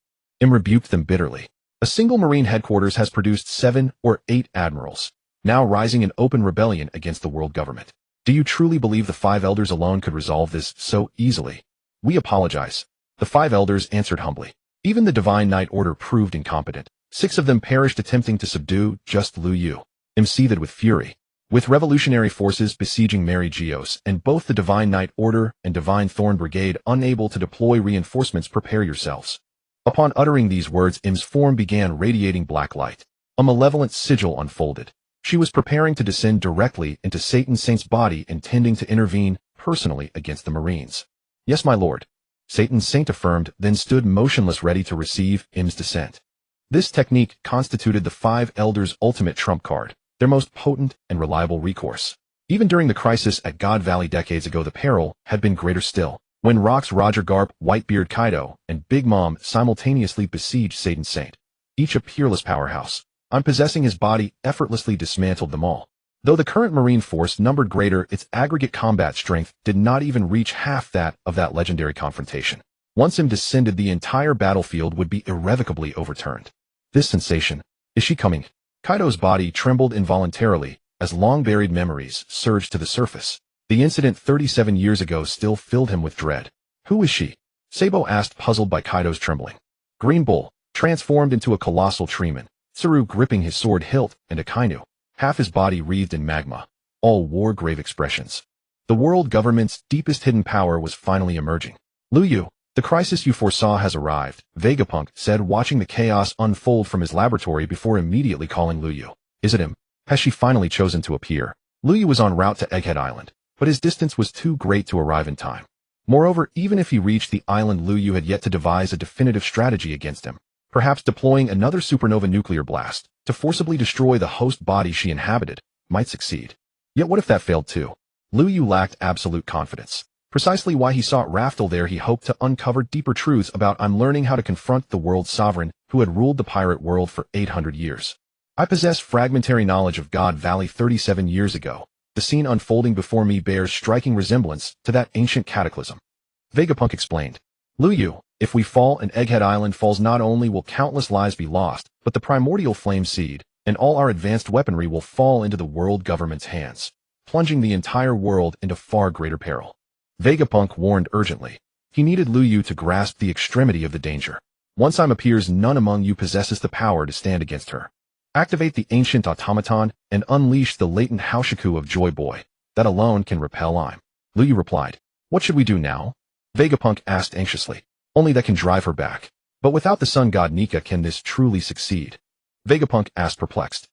Im rebuked them bitterly. A single Marine headquarters has produced 7 or 8 admirals, now rising in open rebellion against the world government. Do you truly believe the 5 elders alone could resolve this so easily? We apologize. The 5 elders answered humbly. Even the Divine Knight Order proved incompetent. 6 of them perished attempting to subdue just Lu Yu. Im seethed with fury. With revolutionary forces besieging Mary Geos and both the Divine Knight Order and Divine Thorn Brigade unable to deploy reinforcements, prepare yourselves. Upon uttering these words, Im's form began radiating black light. A malevolent sigil unfolded. She was preparing to descend directly into Satan's Saint's body, intending to intervene personally against the Marines. Yes, my lord. Satan's Saint affirmed, then stood motionless ready to receive Im's descent. This technique constituted the 5 elders' ultimate trump card, their most potent and reliable recourse. Even during the crisis at God Valley decades ago, the peril had been greater still, when Rock's Roger Garp, Whitebeard Kaido, and Big Mom simultaneously besieged Satan's Saint, each a peerless powerhouse. Possessing his body effortlessly dismantled them all. Though the current Marine force numbered greater, its aggregate combat strength did not even reach half that of that legendary confrontation. Once Im descended, the entire battlefield would be irrevocably overturned. This sensation, is she coming? Kaido's body trembled involuntarily as long-buried memories surged to the surface. The incident 37 years ago still filled him with dread. Who is she? Sabo asked, puzzled by Kaido's trembling. Green Bull, transformed into a colossal treeman, Tsuru gripping his sword hilt, and Akainu, half his body wreathed in magma, all war-grave expressions. The world government's deepest hidden power was finally emerging. Lu Yu, the crisis you foresaw has arrived, Vegapunk said, watching the chaos unfold from his laboratory before immediately calling Lu Yu. Is it him? Has she finally chosen to appear? Lu Yu was en route to Egghead Island, but his distance was too great to arrive in time. Moreover, even if he reached the island, Lu Yu had yet to devise a definitive strategy against him. Perhaps deploying another supernova nuclear blast to forcibly destroy the host body she inhabited might succeed. Yet what if that failed too? Lu Yu lacked absolute confidence. Precisely why he sought Raftel there, he hoped to uncover deeper truths about learning how to confront the world's sovereign who had ruled the pirate world for 800 years. I possess fragmentary knowledge of God Valley 37 years ago. The scene unfolding before me bears striking resemblance to that ancient cataclysm. Vegapunk explained. Lu Yu, if we fall and Egghead Island falls, not only will countless lives be lost, but the primordial flame seed and all our advanced weaponry will fall into the world government's hands, plunging the entire world into far greater peril. Vegapunk warned urgently. He needed Lu Yu to grasp the extremity of the danger. Once Im appears, none among you possesses the power to stand against her. Activate the ancient automaton and unleash the latent Haoshiku of Joy Boy. That alone can repel Im. Lu Yu replied. What should we do now? Vegapunk asked anxiously. Only that can drive her back. But without the sun god Nika, can this truly succeed? Vegapunk asked, perplexed.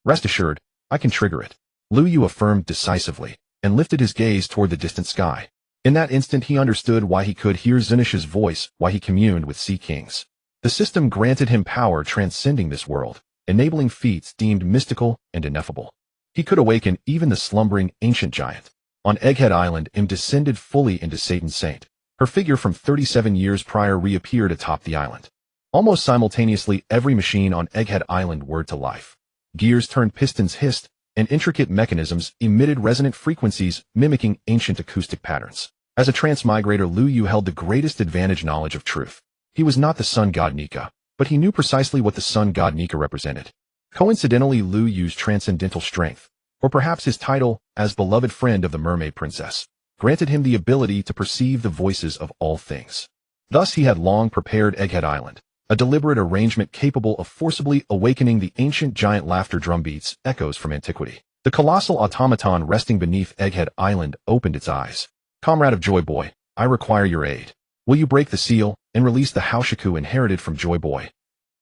Rest assured, I can trigger it. Lu Yu affirmed decisively, and lifted his gaze toward the distant sky. In that instant he understood why he could hear Zinish's voice, why he communed with Sea Kings. The system granted him power transcending this world, enabling feats deemed mystical and ineffable. He could awaken even the slumbering ancient giant. On Egghead Island, Im descended fully into Satan's Saint. Her figure from 37 years prior reappeared atop the island. Almost simultaneously, every machine on Egghead Island whirred to life. Gears turned, pistons hissed, and intricate mechanisms emitted resonant frequencies mimicking ancient acoustic patterns. As a transmigrator, Lu Yu held the greatest advantage: knowledge of truth. He was not the sun god Nika, but he knew precisely what the sun god Nika represented. Coincidentally, Lu Yu's transcendental strength, or perhaps his title as beloved friend of the mermaid princess, granted him the ability to perceive the voices of all things. Thus he had long prepared Egghead Island, a deliberate arrangement capable of forcibly awakening the ancient giant laughter drumbeats, echoes from antiquity. The colossal automaton resting beneath Egghead Island opened its eyes. Comrade of Joy Boy, I require your aid. Will you break the seal and release the Haoshiku inherited from Joy Boy?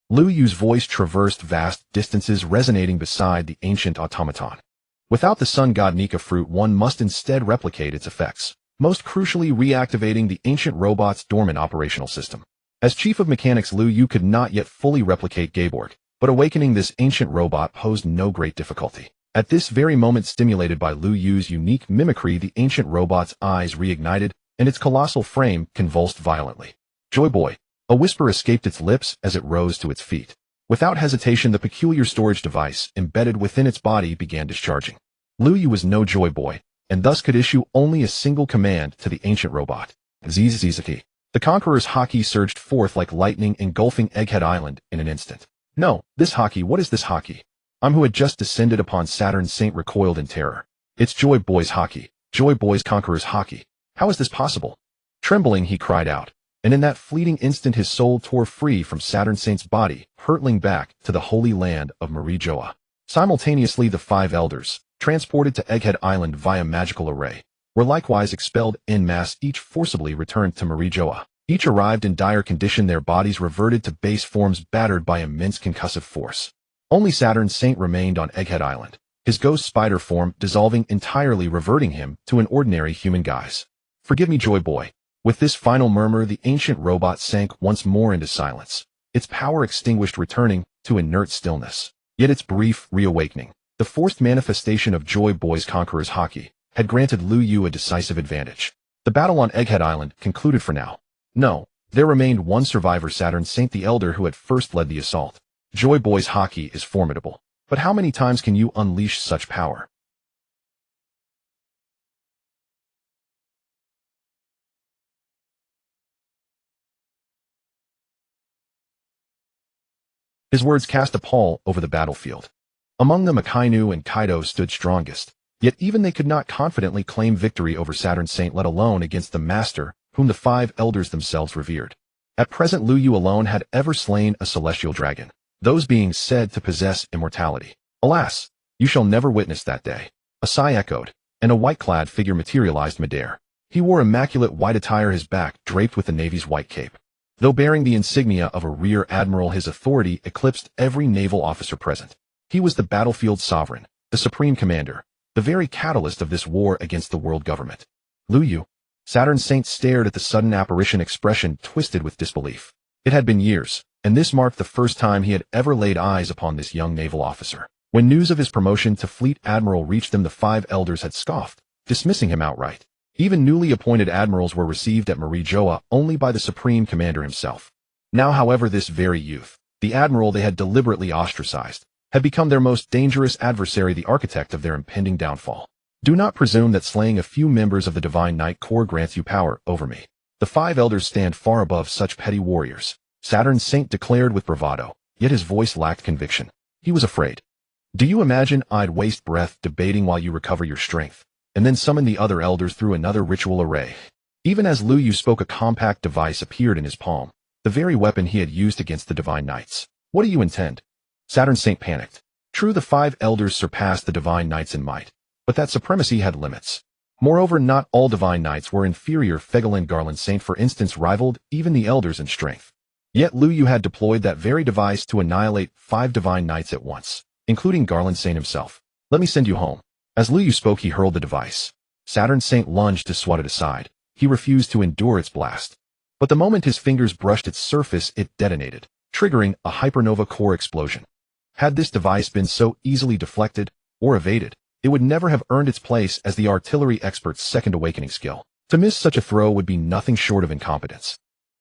Lu Yu's voice traversed vast distances, resonating beside the ancient automaton. Without the sun god Nika fruit, one must instead replicate its effects, most crucially reactivating the ancient robot's dormant operational system. As chief of mechanics, Lu Yu could not yet fully replicate Gayborg, but awakening this ancient robot posed no great difficulty. At this very moment, stimulated by Lu Yu's unique mimicry, the ancient robot's eyes reignited, and its colossal frame convulsed violently. "Joy Boy!" A whisper escaped its lips as it rose to its feet. Without hesitation, the peculiar storage device embedded within its body began discharging. Lu Yu was no Joy Boy, and thus could issue only a single command to the ancient robot. Zizizaki. The Conqueror's haki surged forth like lightning, engulfing Egghead Island in an instant. "No, this haki, what is this haki?" Who had just descended upon Saturn Saint recoiled in terror. "It's Joy Boy's haki. Joy Boy's Conqueror's haki. How is this possible?" Trembling, he cried out, and in that fleeting instant his soul tore free from Saturn Saint's body, hurtling back to the holy land of Marie Joa. Simultaneously, the 5 elders, transported to Egghead Island via magical array, were likewise expelled en masse, each forcibly returned to Marie Joa. Each arrived in dire condition, their bodies reverted to base forms battered by immense concussive force. Only Saturn Saint remained on Egghead Island, his ghost spider form dissolving entirely, reverting him to an ordinary human guise. "Forgive me, Joy Boy." With this final murmur, the ancient robot sank once more into silence, its power extinguished, returning to inert stillness. Yet its brief reawakening, the forced manifestation of Joy Boy's Conqueror's haki, had granted Lu Yu a decisive advantage. The battle on Egghead Island concluded for now. No, there remained one survivor, Saturn Saint the Elder, who had first led the assault. Joy Boy's haki is formidable, but how many times can you unleash such power? His words cast a pall over the battlefield. Among them, Akainu and Kaido stood strongest, yet even they could not confidently claim victory over Saturn Saint, let alone against the master, whom the 5 elders themselves revered. At present, Lu Yu alone had ever slain a celestial dragon, those beings said to possess immortality. "Alas, you shall never witness that day." A sigh echoed, and a white-clad figure materialized midair. He wore immaculate white attire, his back draped with the Navy's white cape. Though bearing the insignia of a rear admiral, his authority eclipsed every naval officer present. He was the battlefield sovereign, the supreme commander, the very catalyst of this war against the world government. "Lu Yu." Saturn Saint stared at the sudden apparition, expression twisted with disbelief. It had been years, and this marked the first time he had ever laid eyes upon this young naval officer. When news of his promotion to fleet admiral reached them, the 5 elders had scoffed, dismissing him outright. Even newly appointed admirals were received at Marie Joa only by the supreme commander himself. Now, however, this very youth, the admiral they had deliberately ostracized, had become their most dangerous adversary, the architect of their impending downfall. "Do not presume that slaying a few members of the Divine Knight Corps grants you power over me. The 5 elders stand far above such petty warriors," Saturn Saint declared with bravado, yet his voice lacked conviction. He was afraid. "Do you imagine I'd waste breath debating while you recover your strength, and then summon the other elders through another ritual array?" Even as Lu Yu spoke, a compact device appeared in his palm, the very weapon he had used against the Divine Knights. "What do you intend?" Saturn Saint panicked. True, the 5 elders surpassed the Divine Knights in might, but that supremacy had limits. Moreover, not all Divine Knights were inferior. Fegal and Garland Saint, for instance, rivaled even the elders in strength. Yet Lu Yu had deployed that very device to annihilate 5 Divine Knights at once, including Garland Saint himself. "Let me send you home." As Lu Yu spoke, he hurled the device. Saturn Saint lunged to swat it aside. He refused to endure its blast. But the moment his fingers brushed its surface, it detonated, triggering a hypernova core explosion. Had this device been so easily deflected or evaded, it would never have earned its place as the artillery expert's second awakening skill. To miss such a throw would be nothing short of incompetence.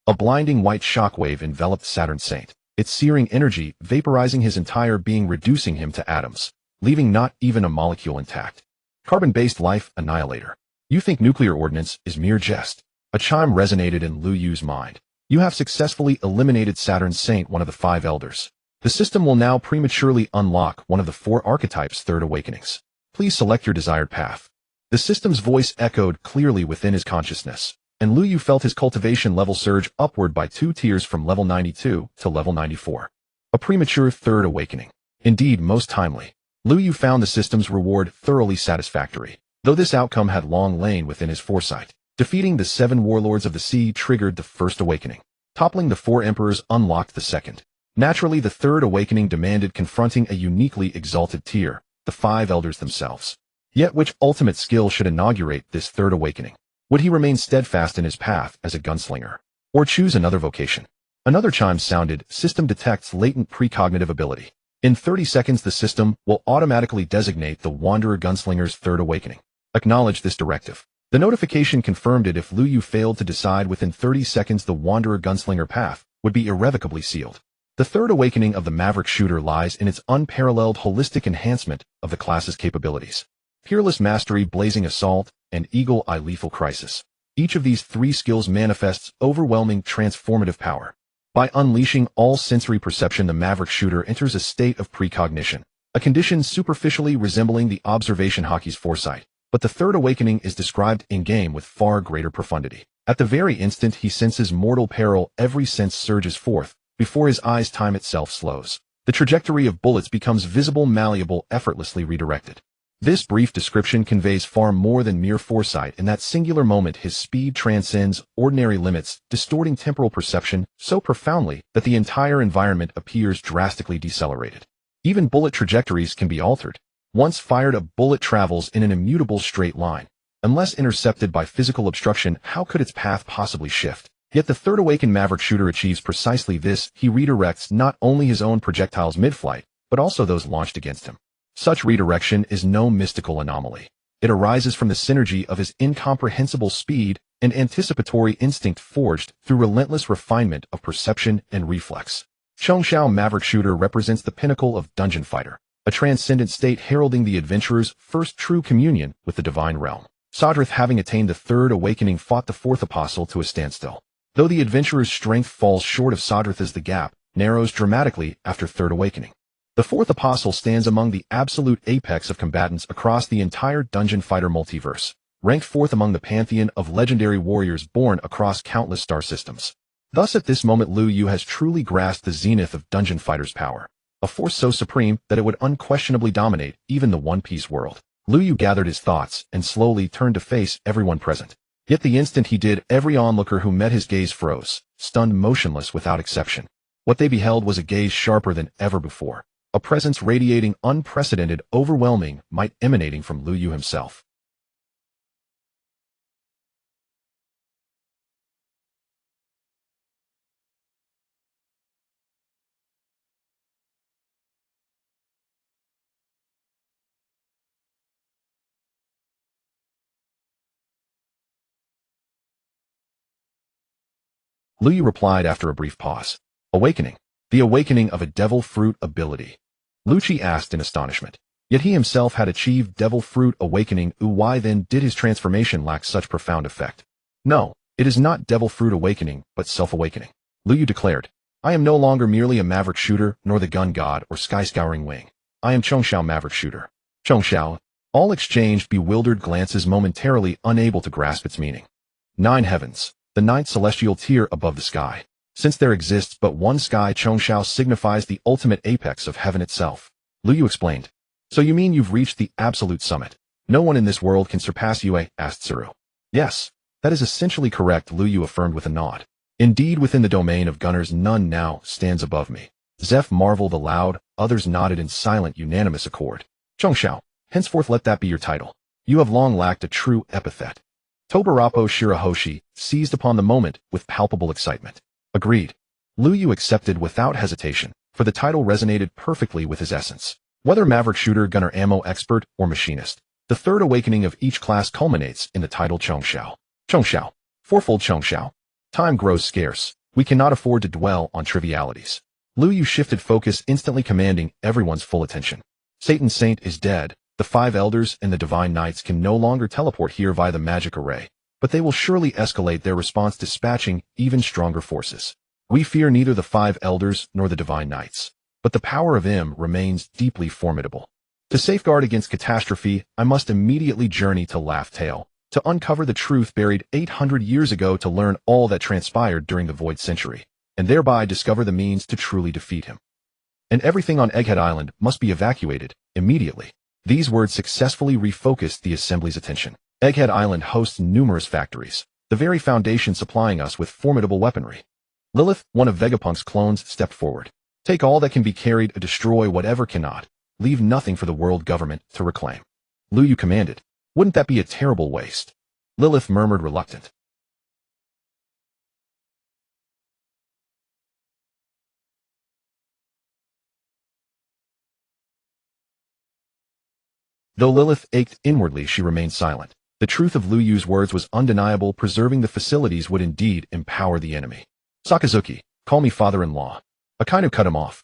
A blinding white shockwave enveloped Saturn Saint, its searing energy vaporizing his entire being, reducing him to atoms, leaving not even a molecule intact. "Carbon-based life annihilator. You think nuclear ordnance is mere jest?" A chime resonated in Lu Yu's mind. "You have successfully eliminated Saturn Saint, one of the 5 elders. The system will now prematurely unlock one of the 4 archetypes' third awakenings. Please select your desired path." The system's voice echoed clearly within his consciousness, and Lu Yu felt his cultivation level surge upward by 2 tiers from level 92 to level 94. A premature third awakening. Indeed, most timely. Lu Yu found the system's reward thoroughly satisfactory, though this outcome had long lain within his foresight. Defeating the 7 warlords of the sea triggered the first awakening. Toppling the 4 emperors unlocked the second. Naturally, the third awakening demanded confronting a uniquely exalted tier, the 5 elders themselves. Yet which ultimate skill should inaugurate this third awakening? Would he remain steadfast in his path as a gunslinger, or choose another vocation? Another chime sounded. System detects latent precognitive ability. In 30 seconds, the system will automatically designate the Wanderer Gunslinger's third awakening. Acknowledge this directive. The notification confirmed it if Lu Yu failed to decide within 30 seconds the Wanderer Gunslinger path would be irrevocably sealed. The third awakening of the Maverick Shooter lies in its unparalleled holistic enhancement of the class's capabilities. Peerless Mastery, Blazing Assault, and Eagle Eye Lethal Crisis. Each of these three skills manifests overwhelming transformative power. By unleashing all sensory perception, the Maverick Shooter enters a state of precognition, a condition superficially resembling the observation hockey's foresight. But the third awakening is described in-game with far greater profundity. At the very instant he senses mortal peril, every sense surges forth. Before his eyes, time itself slows. The trajectory of bullets becomes visible, malleable, effortlessly redirected. This brief description conveys far more than mere foresight. In that singular moment, his speed transcends ordinary limits, distorting temporal perception so profoundly that the entire environment appears drastically decelerated. Even bullet trajectories can be altered. Once fired, a bullet travels in an immutable straight line. Unless intercepted by physical obstruction, how could its path possibly shift? Yet the third awakened Maverick Shooter achieves precisely this. He redirects not only his own projectiles mid-flight, but also those launched against him. Such redirection is no mystical anomaly. It arises from the synergy of his incomprehensible speed and anticipatory instinct forged through relentless refinement of perception and reflex. Chongshao Maverick Shooter represents the pinnacle of dungeon fighter, a transcendent state heralding the adventurer's first true communion with the divine realm. Sadrith, having attained the third awakening, fought the fourth apostle to a standstill. Though the adventurer's strength falls short of Sadrith as the gap narrows dramatically after third awakening. The fourth apostle stands among the absolute apex of combatants across the entire dungeon fighter multiverse, ranked fourth among the pantheon of legendary warriors born across countless star systems. Thus at this moment Lu Yu has truly grasped the zenith of dungeon fighter's power. A force so supreme that it would unquestionably dominate even the One Piece world. Lu Yu gathered his thoughts and slowly turned to face everyone present. Yet the instant he did, every onlooker who met his gaze froze, stunned motionless without exception. What they beheld was a gaze sharper than ever before, a presence radiating unprecedented, overwhelming might emanating from Lu Yu himself. Lu Yu replied after a brief pause. Awakening. The awakening of a devil fruit ability. Lu Chi asked in astonishment. Yet he himself had achieved devil fruit awakening. Why then did his transformation lack such profound effect? No, it is not devil fruit awakening, but self-awakening. Lu Yu declared. I am no longer merely a Maverick Shooter, nor the Gun God or Sky Scouring Wing. I am Chongshao Maverick Shooter. Chongshao. All exchanged bewildered glances, momentarily unable to grasp its meaning. 9 heavens. The 9th celestial tier above the sky. Since there exists but one sky, Chongshao signifies the ultimate apex of heaven itself. Lu Yu explained. So you mean you've reached the absolute summit? No one in this world can surpass you, asked Tsuru. Yes, that is essentially correct, Lu Yu affirmed with a nod. Indeed, within the domain of gunners, none now stands above me. Zeph marveled aloud, others nodded in silent, unanimous accord. Chongshao, henceforth let that be your title. You have long lacked a true epithet. Tobarapo Shirahoshi seized upon the moment with palpable excitement. Agreed. Lu Yu accepted without hesitation, for the title resonated perfectly with his essence. Whether Maverick Shooter, Gunner Ammo Expert, or Machinist, the third awakening of each class culminates in the title Chongshao. Chongshao. Fourfold Chongshao. Time grows scarce. We cannot afford to dwell on trivialities. Lu Yu shifted focus, instantly commanding everyone's full attention. Satan's Saint is dead. The 5 elders and the divine knights can no longer teleport here via the magic array, but they will surely escalate their response, dispatching even stronger forces. We fear neither the 5 elders nor the divine knights, but the power of M remains deeply formidable. To safeguard against catastrophe, I must immediately journey to Laugh Tale, to uncover the truth buried 800 years ago, to learn all that transpired during the Void Century, and thereby discover the means to truly defeat him. And everything on Egghead Island must be evacuated immediately. These words successfully refocused the assembly's attention. Egghead Island hosts numerous factories, the very foundation supplying us with formidable weaponry. Lilith, one of Vegapunk's clones, stepped forward. Take all that can be carried, destroy whatever cannot. Leave nothing for the world government to reclaim. Lu Yu commanded. Wouldn't that be a terrible waste? Lilith murmured, reluctant. Though Lilith ached inwardly, she remained silent. The truth of Lu Yu's words was undeniable. Preserving the facilities would indeed empower the enemy. Sakazuki, call me father-in-law. Akainu cut him off.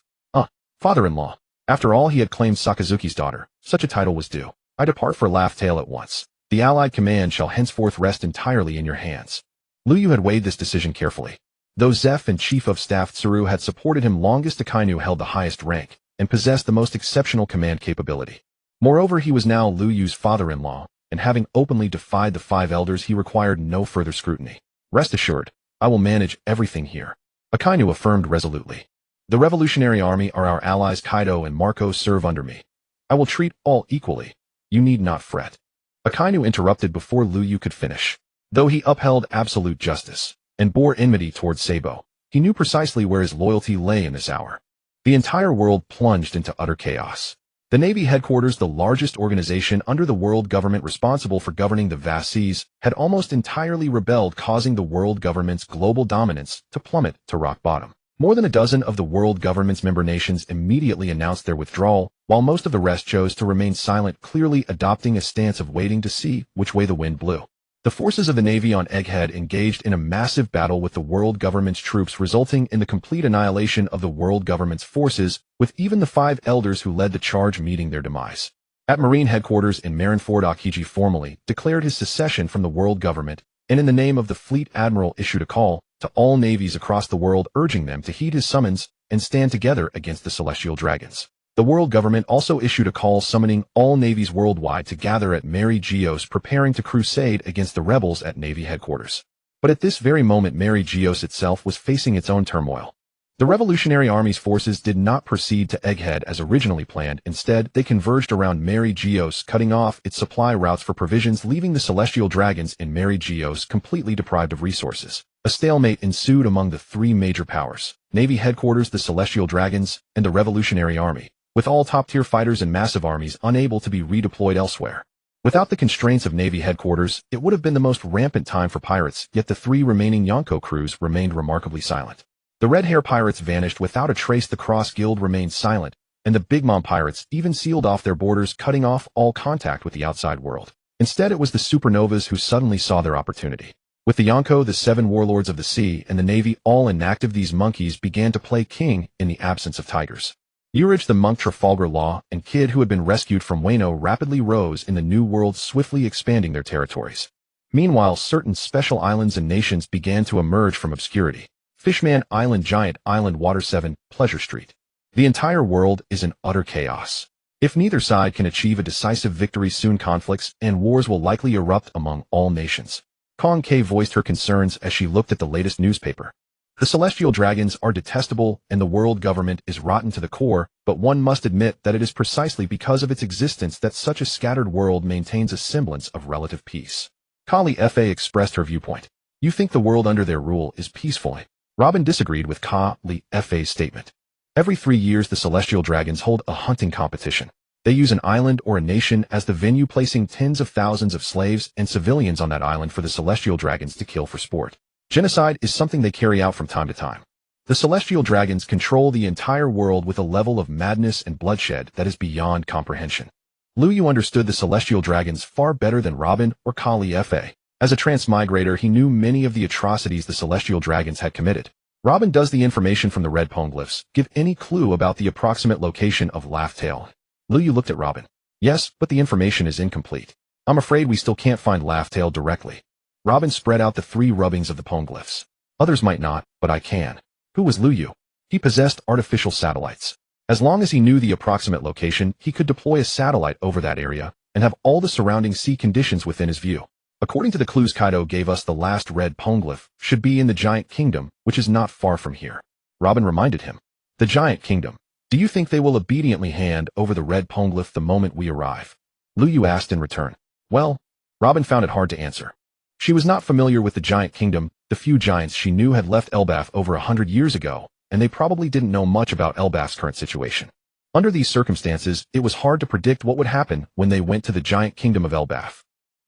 Father-in-law. After all, he had claimed Sakazuki's daughter. Such a title was due. I depart for Laugh Tale at once. The Allied command shall henceforth rest entirely in your hands. Lu Yu had weighed this decision carefully. Though Zeph and Chief of Staff Tsuru had supported him longest, Akainu held the highest rank and possessed the most exceptional command capability. Moreover, he was now Lu Yu's father-in-law, and having openly defied the five elders, he required no further scrutiny. Rest assured, I will manage everything here. Akainu affirmed resolutely. The Revolutionary Army are our allies. Kaido and Marco serve under me. I will treat all equally. You need not fret. Akainu interrupted before Lu Yu could finish. Though he upheld absolute justice and bore enmity towards Sabo, he knew precisely where his loyalty lay in this hour. The entire world plunged into utter chaos. The Navy headquarters, the largest organization under the world government responsible for governing the vast seas, had almost entirely rebelled, causing the world government's global dominance to plummet to rock bottom. More than a dozen of the world government's member nations immediately announced their withdrawal, while most of the rest chose to remain silent, clearly adopting a stance of waiting to see which way the wind blew. The forces of the Navy on Egghead engaged in a massive battle with the world government's troops, resulting in the complete annihilation of the world government's forces, with even the five elders who led the charge meeting their demise. At Marine headquarters in Marineford, Aokiji formally declared his secession from the world government, and in the name of the fleet admiral issued a call to all navies across the world, urging them to heed his summons and stand together against the celestial dragons. The world government also issued a call summoning all navies worldwide to gather at Mary Geos, preparing to crusade against the rebels at Navy headquarters. But at this very moment, Mary Geos itself was facing its own turmoil. The Revolutionary Army's forces did not proceed to Egghead as originally planned. Instead, they converged around Mary Geos, cutting off its supply routes for provisions, leaving the celestial dragons in Mary Geos completely deprived of resources. A stalemate ensued among the three major powers: Navy headquarters, the celestial dragons, and the Revolutionary Army, with all top-tier fighters and massive armies unable to be redeployed elsewhere. Without the constraints of Navy headquarters, it would have been the most rampant time for pirates, yet the three remaining Yonko crews remained remarkably silent. The Red Hair pirates vanished without a trace, the Cross Guild remained silent, and the Big Mom pirates even sealed off their borders, cutting off all contact with the outside world. Instead, it was the Supernovas who suddenly saw their opportunity. With the Yonko, the seven warlords of the sea, and the Navy all inactive, these monkeys began to play king in the absence of tigers. Urich the monk, Trafalgar Law, and Kid, who had been rescued from Wano, rapidly rose in the new world, swiftly expanding their territories. Meanwhile, certain special islands and nations began to emerge from obscurity. Fishman Island, Giant Island, Water 7, Pleasure Street. The entire world is in utter chaos. If neither side can achieve a decisive victory soon, conflicts and wars will likely erupt among all nations. Kong K voiced her concerns as she looked at the latest newspaper. The celestial dragons are detestable and the world government is rotten to the core, but one must admit that it is precisely because of its existence that such a scattered world maintains a semblance of relative peace. Kali Fa expressed her viewpoint. You think the world under their rule is peaceful? Robin disagreed with Kali Fa's statement. Every 3 years the celestial dragons hold a hunting competition. They use an island or a nation as the venue, placing tens of thousands of slaves and civilians on that island for the celestial dragons to kill for sport. Genocide is something they carry out from time to time. The celestial dragons control the entire world with a level of madness and bloodshed that is beyond comprehension. Lu Yu understood the celestial dragons far better than Robin or Kali Fa. As a transmigrator, he knew many of the atrocities the celestial dragons had committed. Robin, does the information from the red poneglyphs give any clue about the approximate location of Laugh Tale? Lu Yu looked at Robin. Yes, but the information is incomplete. I'm afraid we still can't find Laugh Tale directly. Robin spread out the 3 rubbings of the poneglyphs. Others might not, but I can. Who was Lu Yu? He possessed artificial satellites. As long as he knew the approximate location, he could deploy a satellite over that area and have all the surrounding sea conditions within his view. According to the clues Kaido gave us, the last red poneglyph should be in the Giant Kingdom, which is not far from here. Robin reminded him. The Giant Kingdom. Do you think they will obediently hand over the red poneglyph the moment we arrive? Lu Yu asked in return. Well, Robin found it hard to answer. She was not familiar with the Giant Kingdom. The few giants she knew had left Elbaf over 100 years ago, and they probably didn't know much about Elbaf's current situation. Under these circumstances, it was hard to predict what would happen when they went to the Giant Kingdom of Elbaf.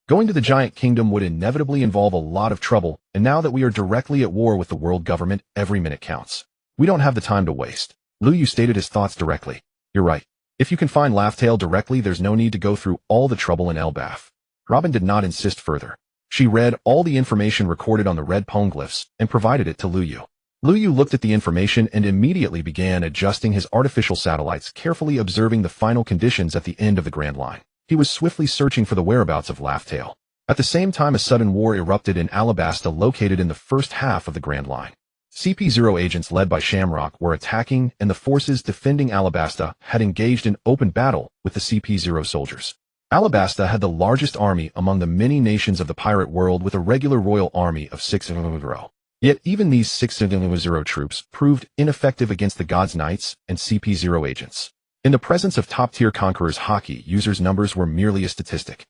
Going to the Giant Kingdom would inevitably involve a lot of trouble, and now that we are directly at war with the world government, every minute counts. We don't have the time to waste. Lu Yu stated his thoughts directly. You're right. If you can find Laugh Tale directly, there's no need to go through all the trouble in Elbaf. Robin did not insist further. She read all the information recorded on the red poneglyphs and provided it to Lu Yu. Lu Yu looked at the information and immediately began adjusting his artificial satellites, carefully observing the final conditions at the end of the Grand Line. He was swiftly searching for the whereabouts of Laughtail. At the same time, a sudden war erupted in Alabasta, located in the first half of the Grand Line. CP0 agents led by Shamrock were attacking, and the forces defending Alabasta had engaged in open battle with the CP0 soldiers. Alabasta had the largest army among the many nations of the pirate world, with a regular royal army of 600. Yet even these 600 troops proved ineffective against the God's Knights and CP0 agents. In the presence of top-tier conquerors, hockey users' numbers were merely a statistic.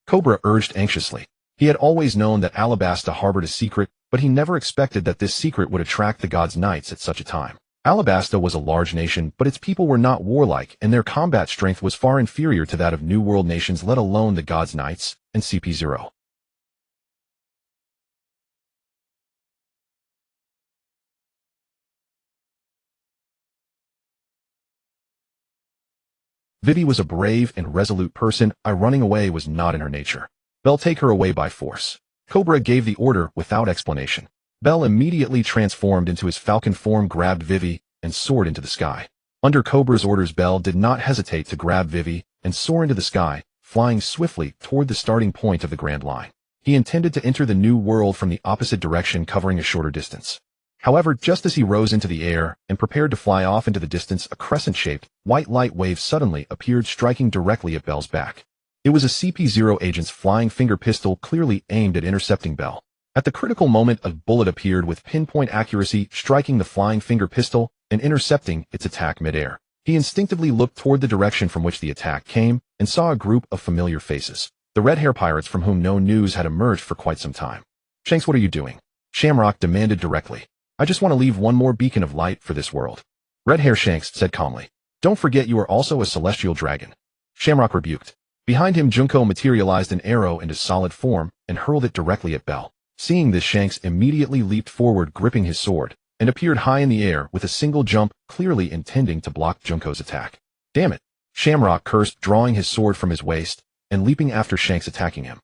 Cobra urged anxiously. He had always known that Alabasta harbored a secret, but he never expected that this secret would attract the God's Knights at such a time. Alabasta was a large nation, but its people were not warlike, and their combat strength was far inferior to that of New World nations, let alone the God's Knights and CP0. Vivi was a brave and resolute person. Running away was not in her nature. Belle, take her away by force. Cobra gave the order without explanation. Belle immediately transformed into his falcon form, grabbed Vivi, and soared into the sky. Under Cobra's orders, Belle did not hesitate to grab Vivi and soar into the sky, flying swiftly toward the starting point of the Grand Line. He intended to enter the new world from the opposite direction, covering a shorter distance. However, just as he rose into the air and prepared to fly off into the distance, a crescent-shaped, white light wave suddenly appeared, striking directly at Belle's back. It was a CP0 agent's flying finger pistol, clearly aimed at intercepting Belle. At the critical moment, a bullet appeared with pinpoint accuracy, striking the flying finger pistol and intercepting its attack midair. He instinctively looked toward the direction from which the attack came and saw a group of familiar faces. The red-hair pirates from whom no news had emerged for quite some time. "Shanks, what are you doing?" Shamrock demanded directly. "I just want to leave one more beacon of light for this world." Red-hair Shanks said calmly. "Don't forget you are also a celestial dragon." Shamrock rebuked. Behind him, Junko materialized an arrow into solid form and hurled it directly at Belle. Seeing this, Shanks immediately leaped forward, gripping his sword, and appeared high in the air with a single jump, clearly intending to block Junko's attack. "Damn it!" Shamrock cursed, drawing his sword from his waist and leaping after Shanks, attacking him.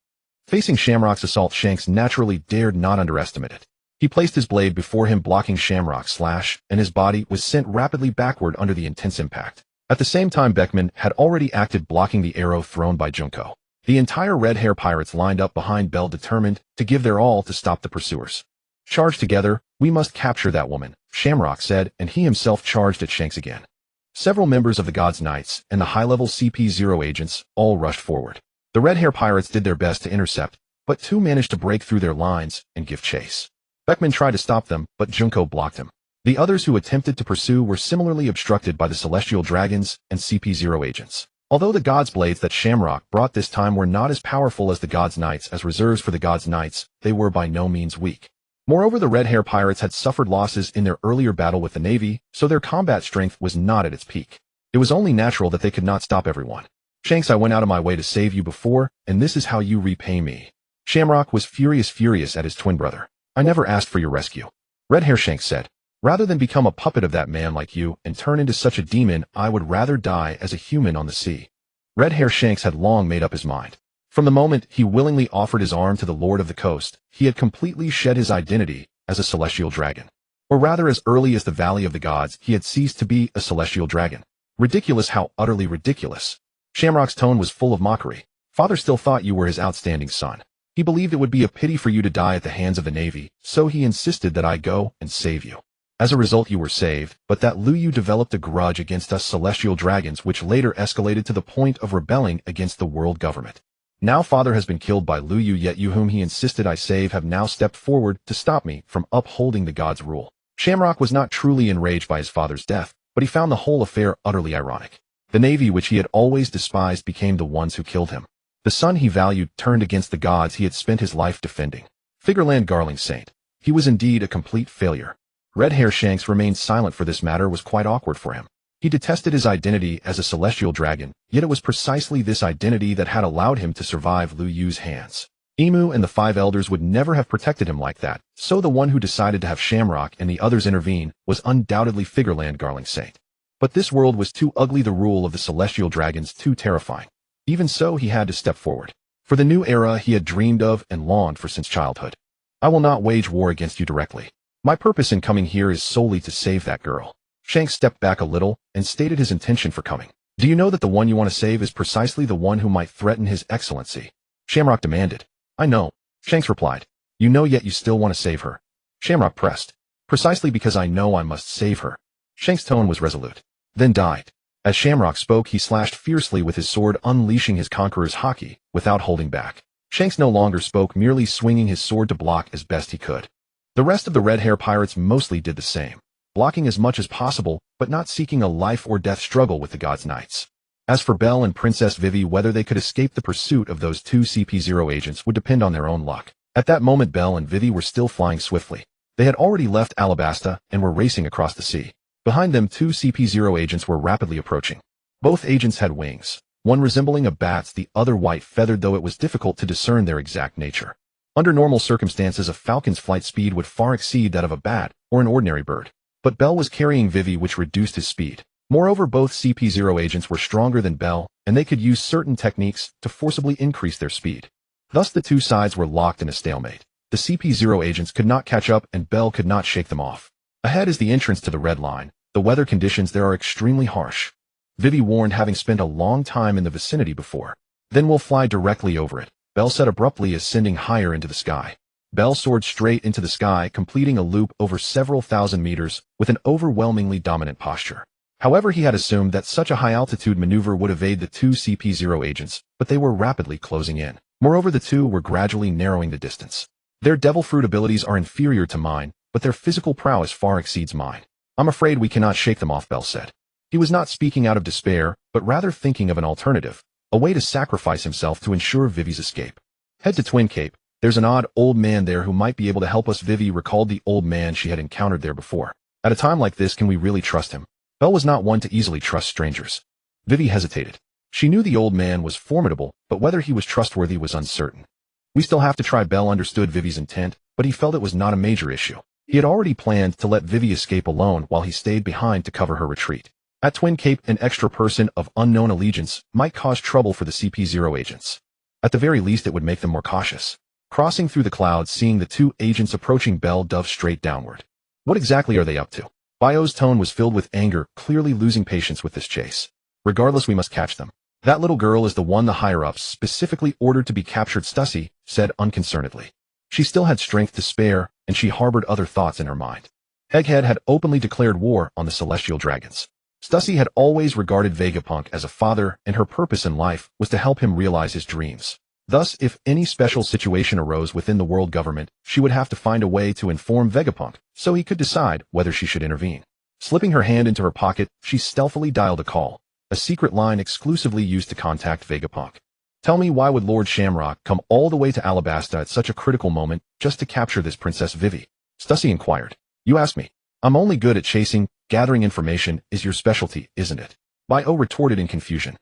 Facing Shamrock's assault, Shanks naturally dared not underestimate it. He placed his blade before him, blocking Shamrock's slash, and his body was sent rapidly backward under the intense impact. At the same time, Beckman had already acted, blocking the arrow thrown by Junko. The entire red-hair pirates lined up behind Belle, determined to give their all to stop the pursuers. "Charge together, we must capture that woman," Shamrock said, and he himself charged at Shanks again. Several members of the God's Knights and the high-level CP0 agents all rushed forward. The red-hair pirates did their best to intercept, but two managed to break through their lines and give chase. Beckman tried to stop them, but Junko blocked him. The others who attempted to pursue were similarly obstructed by the celestial dragons and CP0 agents. Although the God's Blades that Shamrock brought this time were not as powerful as the God's Knights, as reserves for the God's Knights, they were by no means weak. Moreover, the red-hair pirates had suffered losses in their earlier battle with the Navy, so their combat strength was not at its peak. It was only natural that they could not stop everyone. "Shanks, I went out of my way to save you before, and this is how you repay me." Shamrock was furious at his twin brother. "I never asked for your rescue." Red-hair Shanks said. "Rather than become a puppet of that man like you and turn into such a demon, I would rather die as a human on the sea." Red-hair Shanks had long made up his mind. From the moment he willingly offered his arm to the Lord of the Coast, he had completely shed his identity as a celestial dragon. Or rather, as early as the Valley of the Gods, he had ceased to be a celestial dragon. Ridiculous, how utterly ridiculous. Shamrock's tone was full of mockery. "Father still thought you were his outstanding son. He believed it would be a pity for you to die at the hands of the Navy, so he insisted that I go and save you. As a result, you were saved, but that Lu Yu developed a grudge against us celestial dragons, which later escalated to the point of rebelling against the world government. Now Father has been killed by Lu Yu, yet you whom he insisted I save have now stepped forward to stop me from upholding the God's rule." Shamrock was not truly enraged by his father's death, but he found the whole affair utterly ironic. The Navy, which he had always despised, became the ones who killed him. The son he valued turned against the gods he had spent his life defending. Figureland Garling Saint. He was indeed a complete failure. Red-hair Shanks remained silent, for this matter was quite awkward for him. He detested his identity as a celestial dragon, yet it was precisely this identity that had allowed him to survive Lu Yu's hands. Emu and the five elders would never have protected him like that, so the one who decided to have Shamrock and the others intervene was undoubtedly Figureland Garling Saint. But this world was too ugly, the rule of the celestial dragons too terrifying. Even so, he had to step forward. For the new era he had dreamed of and longed for since childhood. I will not wage war against you directly. My purpose in coming here is solely to save that girl. Shanks stepped back a little and stated his intention for coming. Do you know that the one you want to save is precisely the one who might threaten his excellency? Shamrock demanded. I know, Shanks replied. You know, yet you still want to save her. Shamrock pressed. Precisely because I know I must save her. Shanks' tone was resolute. Then died. As Shamrock spoke, he slashed fiercely with his sword, unleashing his conqueror's haki, without holding back. Shanks no longer spoke, merely swinging his sword to block as best he could. The rest of the red hair pirates mostly did the same, blocking as much as possible, but not seeking a life or death struggle with the God's Knights. As for Belle and Princess Vivi, whether they could escape the pursuit of those two CP0 agents would depend on their own luck. At that moment, Belle and Vivi were still flying swiftly. They had already left Alabasta and were racing across the sea. Behind them, two CP0 agents were rapidly approaching. Both agents had wings, one resembling a bat's, the other white feathered, though it was difficult to discern their exact nature. Under normal circumstances, a falcon's flight speed would far exceed that of a bat or an ordinary bird. But Belle was carrying Vivi, which reduced his speed. Moreover, both CP0 agents were stronger than Belle, and they could use certain techniques to forcibly increase their speed. Thus the two sides were locked in a stalemate. The CP0 agents could not catch up and Belle could not shake them off. Ahead is the entrance to the Red Line. The weather conditions there are extremely harsh. Vivi warned, having spent a long time in the vicinity before. Then we'll fly directly over it, Belle said abruptly, ascending higher into the sky. Belle soared straight into the sky, completing a loop over several thousand meters with an overwhelmingly dominant posture. However, he had assumed that such a high-altitude maneuver would evade the two CP0 agents, but they were rapidly closing in. Moreover, the two were gradually narrowing the distance. Their devil fruit abilities are inferior to mine, but their physical prowess far exceeds mine. I'm afraid we cannot shake them off, Belle said. He was not speaking out of despair, but rather thinking of an alternative, a way to sacrifice himself to ensure Vivi's escape. Head to Twin Cape. There's an odd old man there who might be able to help us. Vivi recalled the old man she had encountered there before. At a time like this, can we really trust him? Belle was not one to easily trust strangers. Vivi hesitated. She knew the old man was formidable, but whether he was trustworthy was uncertain. We still have to try. Belle understood Vivi's intent, but he felt it was not a major issue. He had already planned to let Vivi escape alone while he stayed behind to cover her retreat. At Twin Cape, an extra person of unknown allegiance might cause trouble for the CP0 agents. At the very least, it would make them more cautious. Crossing through the clouds, seeing the two agents approaching, Belle dove straight downward. What exactly are they up to? Bio's tone was filled with anger, clearly losing patience with this chase. Regardless, we must catch them. That little girl is the one the higher-ups specifically ordered to be captured, Stussy said unconcernedly. She still had strength to spare, and she harbored other thoughts in her mind. Egghead had openly declared war on the celestial dragons. Stussy had always regarded Vegapunk as a father, and her purpose in life was to help him realize his dreams. Thus, if any special situation arose within the world government, she would have to find a way to inform Vegapunk, so he could decide whether she should intervene. Slipping her hand into her pocket, she stealthily dialed a call, a secret line exclusively used to contact Vegapunk. Tell me, why would Lord Shamrock come all the way to Alabasta at such a critical moment just to capture this Princess Vivi? Stussy inquired. You ask me. I'm only good at chasing. Gathering information is your specialty, isn't it? Bio retorted in confusion.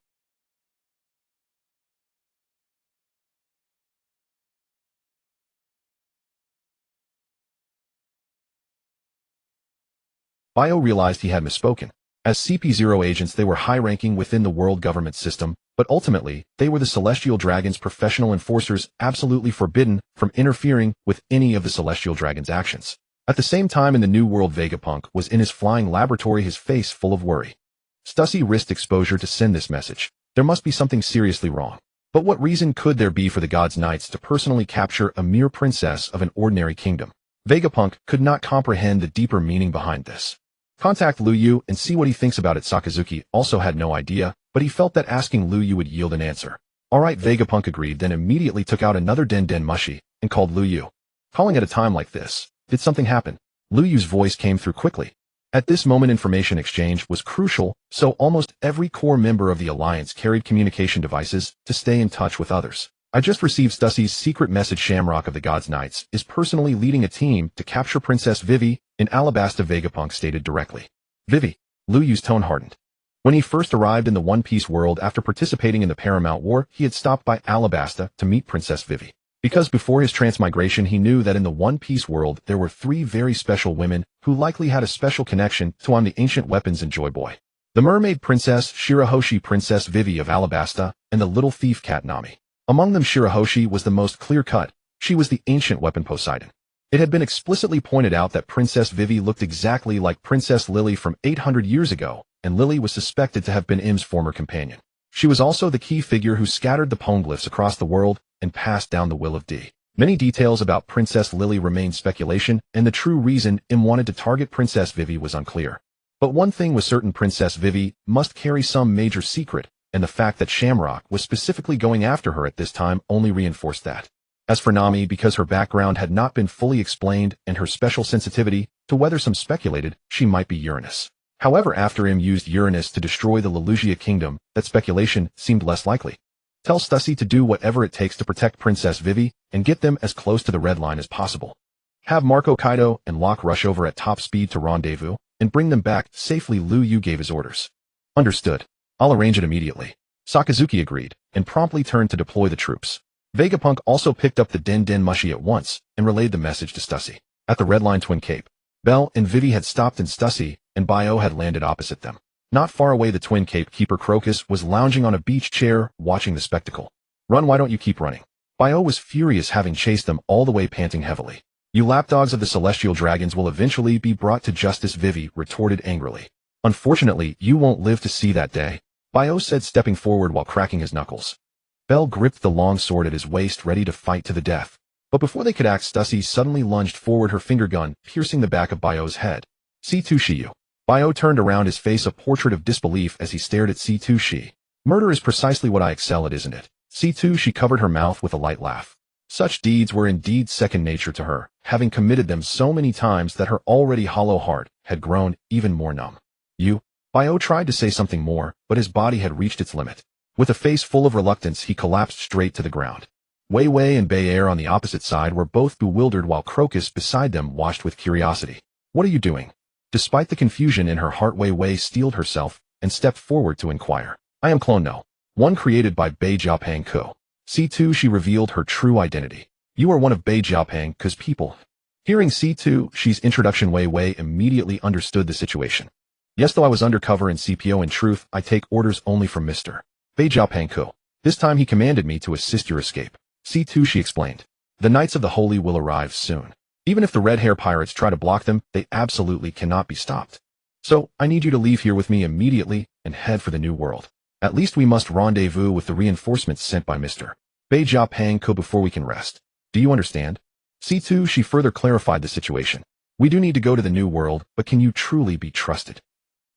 Bio realized he had misspoken. As CP0 agents, they were high-ranking within the world government system, but ultimately, they were the Celestial Dragon's professional enforcers, absolutely forbidden from interfering with any of the Celestial Dragon's actions. At the same time, in the new world, Vegapunk was in his flying laboratory, his face full of worry. Stussy risked exposure to send this message. There must be something seriously wrong. But what reason could there be for the God's Knights to personally capture a mere princess of an ordinary kingdom? Vegapunk could not comprehend the deeper meaning behind this. Contact Liu Yu and see what he thinks about it. Sakazuki also had no idea, but he felt that asking Liu Yu would yield an answer. Alright, Vegapunk agreed, then immediately took out another Den Den Mushi and called Liu Yu. Calling at a time like this, did something happen? Liu Yu's voice came through quickly. At this moment, information exchange was crucial, so almost every core member of the Alliance carried communication devices to stay in touch with others. I just received Stussy's secret message. Shamrock of the God's Knights is personally leading a team to capture Princess Vivi in Alabasta, Vegapunk stated directly. Vivi. Liu Yu's tone hardened. When he first arrived in the One Piece world after participating in the Paramount War, he had stopped by Alabasta to meet Princess Vivi. Because before his transmigration he knew that in the One Piece world there were three very special women who likely had a special connection to the ancient weapons and Joy Boy. The mermaid princess Shirahoshi, Princess Vivi of Alabasta, and the little thief cat Nami. Among them Shirahoshi was the most clear-cut. She was the ancient weapon Poseidon. It had been explicitly pointed out that Princess Vivi looked exactly like Princess Lily from 800 years ago, and Lily was suspected to have been Im's former companion. She was also the key figure who scattered the poneglyphs across the world and passed down the will of D. Many details about Princess Lily remained speculation, and the true reason Im wanted to target Princess Vivi was unclear. But one thing was certain: Princess Vivi must carry some major secret, and the fact that Shamrock was specifically going after her at this time only reinforced that. As for Nami, because her background had not been fully explained and her special sensitivity to weather, some speculated she might be Uranus. However, after Im used Uranus to destroy the Lelusia kingdom, that speculation seemed less likely. Tell Stussy to do whatever it takes to protect Princess Vivi and get them as close to the red line as possible. Have Marco, Kaido, and Locke rush over at top speed to rendezvous and bring them back safely. Liu Yu gave his orders. Understood. I'll arrange it immediately. Sakazuki agreed and promptly turned to deploy the troops. Vegapunk also picked up the Den Den Mushi at once and relayed the message to Stussy. At the Red Line Twin Cape, Bell and Vivi had stopped and Stussy and Bio had landed opposite them. Not far away, the Twin Cape keeper Crocus was lounging on a beach chair watching the spectacle. Run, why don't you keep running? Bio was furious, having chased them all the way, panting heavily. You lapdogs of the Celestial Dragons will eventually be brought to justice, Vivi retorted angrily. Unfortunately, you won't live to see that day, Bio said, stepping forward while cracking his knuckles. Bell gripped the long sword at his waist, ready to fight to the death. But before they could act, Stussy suddenly lunged forward, her finger gun piercing the back of Bio's head. C2 Shiyu. Bio turned around, his face a portrait of disbelief as he stared at C2 Shi. Murder is precisely what I excel at, isn't it? C2 She covered her mouth with a light laugh. Such deeds were indeed second nature to her, having committed them so many times that her already hollow heart had grown even more numb. Bio tried to say something more, but his body had reached its limit. With a face full of reluctance, he collapsed straight to the ground. Wei Wei and Bei Er on the opposite side were both bewildered, while Crocus beside them watched with curiosity. What are you doing? Despite the confusion in her heart, Wei Wei steeled herself and stepped forward to inquire. I am Clone No. One created by Bei Jiapang Ko. C2 She revealed her true identity. You are one of Bei Jiapang Ko's people. Hearing C2 She's introduction, Wei Wei immediately understood the situation. Yes, though I was undercover in CPO, in truth, I take orders only from Mr. Bei Jiapang Ko. This time he commanded me to assist your escape. C2 She explained. The Knights of the Holy will arrive soon. Even if the red hair pirates try to block them, they absolutely cannot be stopped. So, I need you to leave here with me immediately and head for the New World. At least we must rendezvous with the reinforcements sent by Mr. Bei Jiapang Ko before we can rest. Do you understand? C2 She further clarified the situation. We do need to go to the New World, but can you truly be trusted?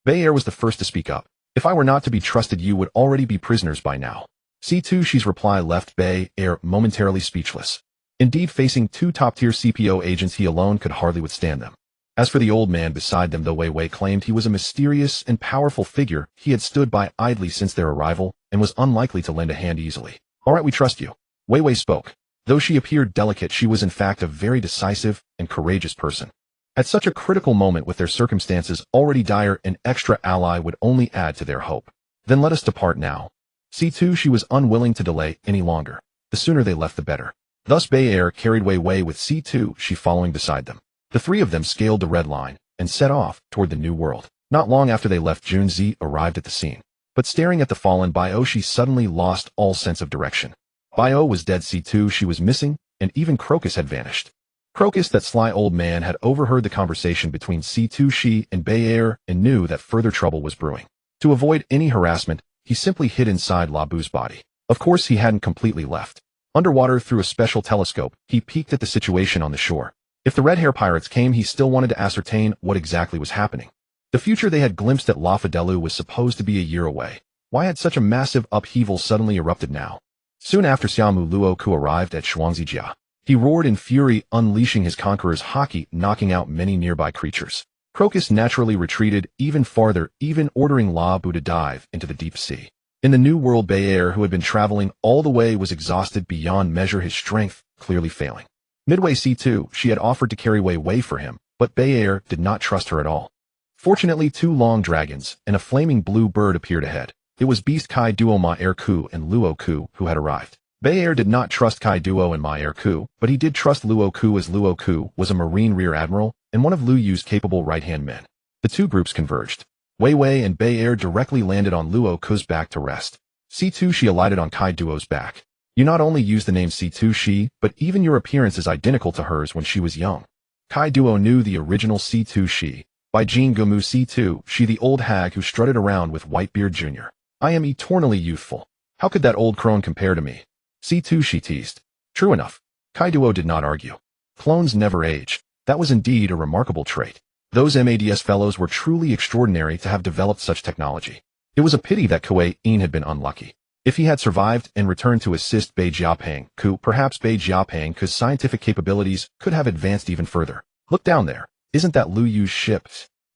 Bei Er was the first to speak up. If I were not to be trusted, you would already be prisoners by now. C2 She's reply left Bei Er momentarily speechless. Indeed, facing two top-tier CPO agents, he alone could hardly withstand them. As for the old man beside them, though Wei Wei claimed he was a mysterious and powerful figure, he had stood by idly since their arrival and was unlikely to lend a hand easily. All right, we trust you. Wei Wei spoke. Though she appeared delicate, she was in fact a very decisive and courageous person. At such a critical moment with their circumstances already dire, an extra ally would only add to their hope. Then let us depart now. C2 She was unwilling to delay any longer. The sooner they left, the better. Thus Bei Er carried Wei Wei with C2 She following beside them. The three of them scaled the Red Line and set off toward the New World. Not long after they left, Junzi arrived at the scene. But staring at the fallen Bio, she suddenly lost all sense of direction. Bio was dead, C2 She was missing, and even Crocus had vanished. Crocus, that sly old man, had overheard the conversation between C2 She and Bei Er and knew that further trouble was brewing. To avoid any harassment, he simply hid inside Labu's body. Of course, he hadn't completely left. Underwater, through a special telescope, he peeked at the situation on the shore. If the red hair pirates came, he still wanted to ascertain what exactly was happening. The future they had glimpsed at La Fidelu was supposed to be a year away. Why had such a massive upheaval suddenly erupted now? Soon after, Xiaomu Luoku arrived at Shuangzijia. He roared in fury, unleashing his conqueror's haki, knocking out many nearby creatures. Crocus naturally retreated even farther, even ordering La Bu to dive into the deep sea. In the New World, Bei Er, who had been traveling all the way, was exhausted beyond measure, his strength clearly failing. Midway, C2 She had offered to carry Wei Wei for him, but Bei Er did not trust her at all. Fortunately, two long dragons and a flaming blue bird appeared ahead. It was Beast Kai Duo Ma Er Ku and Luo Ku who had arrived. Bayer did not trust Kai Duo and Ma Er-ku, but he did trust Luo Ku, as Luo Ku was a Marine Rear Admiral and one of Lu Yu's capable right-hand men. The two groups converged. Wei Wei and Bayer directly landed on Luo Ku's back to rest. C2 Shi alighted on Kai Duo's back. You not only use the name C2 Shi, but even your appearance is identical to hers when she was young. Kai Duo knew the original C2 Shi. By Jean Gumu C2, Shi, the old hag who strutted around with Whitebeard Jr. I am eternally youthful. How could that old crone compare to me? C2 Shi teased. True enough. Kai Duo did not argue. Clones never age. That was indeed a remarkable trait. Those MADS fellows were truly extraordinary to have developed such technology. It was a pity that Kuei-in had been unlucky. If he had survived and returned to assist Bei Jiaping, perhaps Bei Jiaping's scientific capabilities could have advanced even further. Look down there. Isn't that Lu Yu's ship?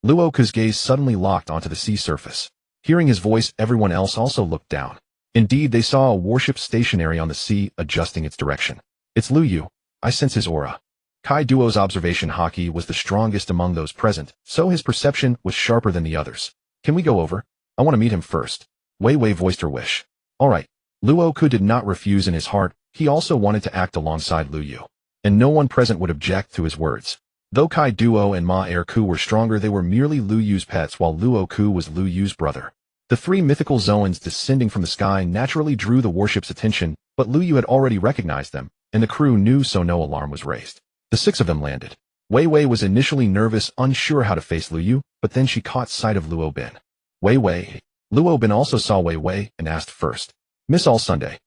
Luo Ku's gaze suddenly locked onto the sea surface. Hearing his voice, everyone else also looked down. Indeed, they saw a warship stationary on the sea, adjusting its direction. It's Lu Yu. I sense his aura. Kai Duo's observation haki was the strongest among those present, so his perception was sharper than the others. Can we go over? I want to meet him first. Wei Wei voiced her wish. All right. Luo Ku did not refuse in his heart. He also wanted to act alongside Lu Yu. And no one present would object to his words. Though Kai Duo and Ma Er-ku were stronger, they were merely Lu Yu's pets, while Luo Ku was Lu Yu's brother. The three mythical Zoans descending from the sky naturally drew the warship's attention, but Lu Yu had already recognized them, and the crew knew, so no alarm was raised. The six of them landed. Wei Wei was initially nervous, unsure how to face Lu Yu, but then she caught sight of Luo Bin. Wei Wei. Luo Bin also saw Wei Wei and asked first. Miss All Sunday.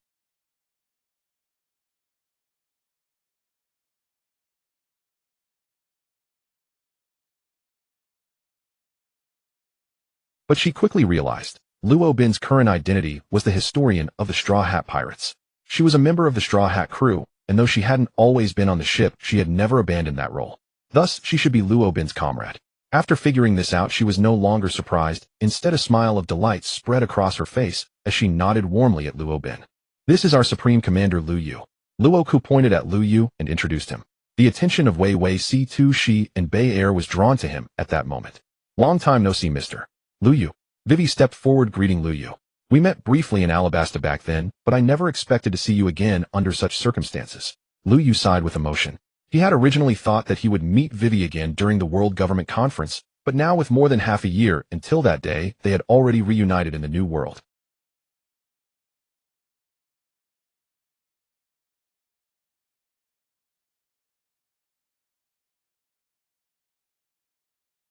But she quickly realized. Luo Bin's current identity was the historian of the Straw Hat Pirates. She was a member of the Straw Hat crew, and though she hadn't always been on the ship, she had never abandoned that role. Thus, she should be Luo Bin's comrade. After figuring this out, she was no longer surprised. Instead, a smile of delight spread across her face as she nodded warmly at Luo Bin. This is our Supreme Commander Lu Yu. Luo Ku pointed at Lu Yu and introduced him. The attention of Wei Wei, C2 Shi, and Bei Er was drawn to him at that moment. Long time no see, Mr. Lu Yu. Vivi stepped forward, greeting Lu Yu. We met briefly in Alabasta back then, but I never expected to see you again under such circumstances. Lu Yu sighed with emotion. He had originally thought that he would meet Vivi again during the World Government Conference, but now with more than half a year until that day, they had already reunited in the New World.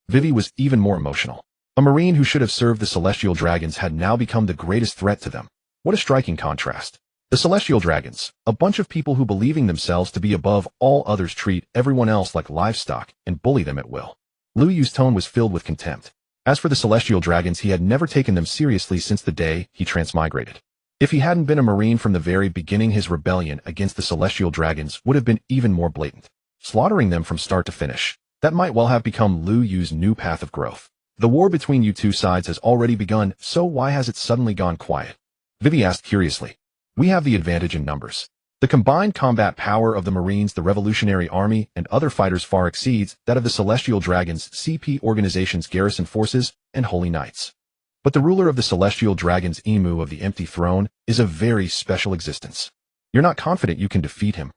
Vivi was even more emotional. A Marine who should have served the Celestial Dragons had now become the greatest threat to them. What a striking contrast. The Celestial Dragons, a bunch of people who, believing themselves to be above all others, treat everyone else like livestock and bully them at will. Lu Yu's tone was filled with contempt. As for the Celestial Dragons, he had never taken them seriously since the day he transmigrated. If he hadn't been a Marine from the very beginning, his rebellion against the Celestial Dragons would have been even more blatant. Slaughtering them from start to finish. That might well have become Lu Yu's new path of growth. The war between you two sides has already begun, so why has it suddenly gone quiet? Vivi asked curiously. We have the advantage in numbers. The combined combat power of the Marines, the Revolutionary Army, and other fighters far exceeds that of the Celestial Dragons, CP organization's garrison forces, and Holy Knights. But the ruler of the Celestial Dragons, Emu of the Empty Throne, is a very special existence. You're not confident you can defeat him?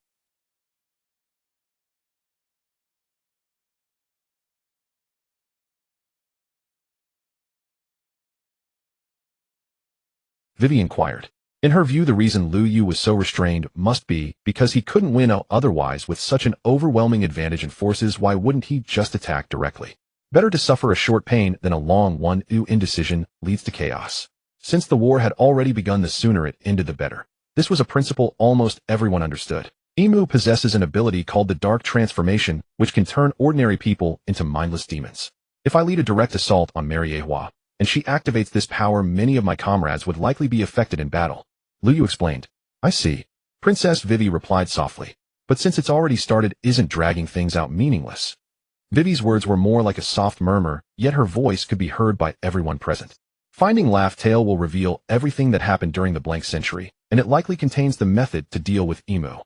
Vivi inquired. In her view, the reason Lu Yu was so restrained must be because he couldn't win otherwise. With such an overwhelming advantage in forces, why wouldn't he just attack directly? Better to suffer a short pain than a long one. Indecision leads to chaos. Since the war had already begun, the sooner it ended the better. This was a principle almost everyone understood. Emu possesses an ability called the Dark Transformation, which can turn ordinary people into mindless demons. If I lead a direct assault on Mary Ahua, and she activates this power, many of my comrades would likely be affected in battle. Lu Yu explained. I see. Princess Vivi replied softly. But since it's already started, isn't dragging things out meaningless? Vivi's words were more like a soft murmur, yet her voice could be heard by everyone present. Finding Laugh Tale will reveal everything that happened during the blank century, and it likely contains the method to deal with Emu.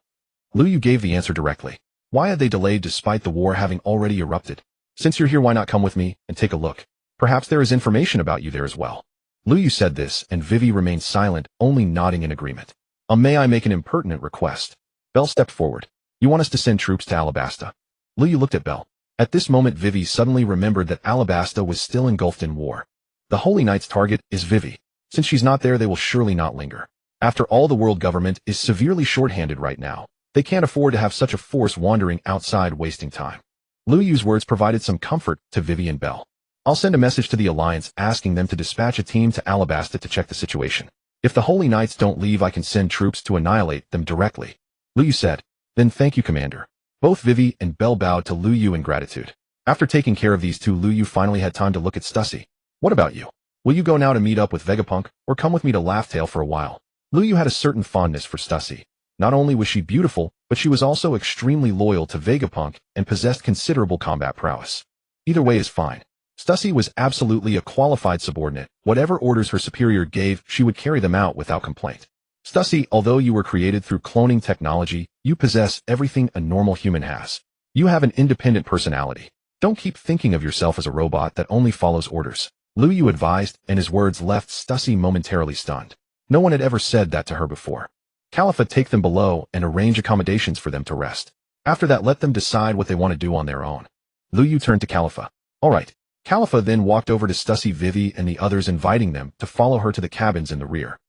Lu Yu gave the answer directly. Why had they delayed despite the war having already erupted? Since you're here, why not come with me and take a look? Perhaps there is information about you there as well. Lu Yu said this, and Vivi remained silent, only nodding in agreement. May I make an impertinent request? Bell stepped forward. You want us to send troops to Alabasta? Lu Yu looked at Bell. At this moment Vivi suddenly remembered that Alabasta was still engulfed in war. The Holy Knight's target is Vivi. Since she's not there, they will surely not linger. After all, the world government is severely short-handed right now. They can't afford to have such a force wandering outside wasting time. Lu Yu's words provided some comfort to Vivi and Bell. I'll send a message to the Alliance asking them to dispatch a team to Alabasta to check the situation. If the Holy Knights don't leave, I can send troops to annihilate them directly. Lu Yu said. Then thank you, Commander. Both Vivi and Bell bowed to Lu Yu in gratitude. After taking care of these two, Lu Yu finally had time to look at Stussy. What about you? Will you go now to meet up with Vegapunk, or come with me to Laughtail for a while? Lu Yu had a certain fondness for Stussy. Not only was she beautiful, but she was also extremely loyal to Vegapunk and possessed considerable combat prowess. Either way is fine. Stussy was absolutely a qualified subordinate. Whatever orders her superior gave, she would carry them out without complaint. Stussy, although you were created through cloning technology, you possess everything a normal human has. You have an independent personality. Don't keep thinking of yourself as a robot that only follows orders. Lu Yu advised, and his words left Stussy momentarily stunned. No one had ever said that to her before. Khalifa, take them below and arrange accommodations for them to rest. After that, let them decide what they want to do on their own. Lu Yu turned to Khalifa. All right. Khalifa then walked over to Stussy, Vivi, and the others, inviting them to follow her to the cabins in the rear.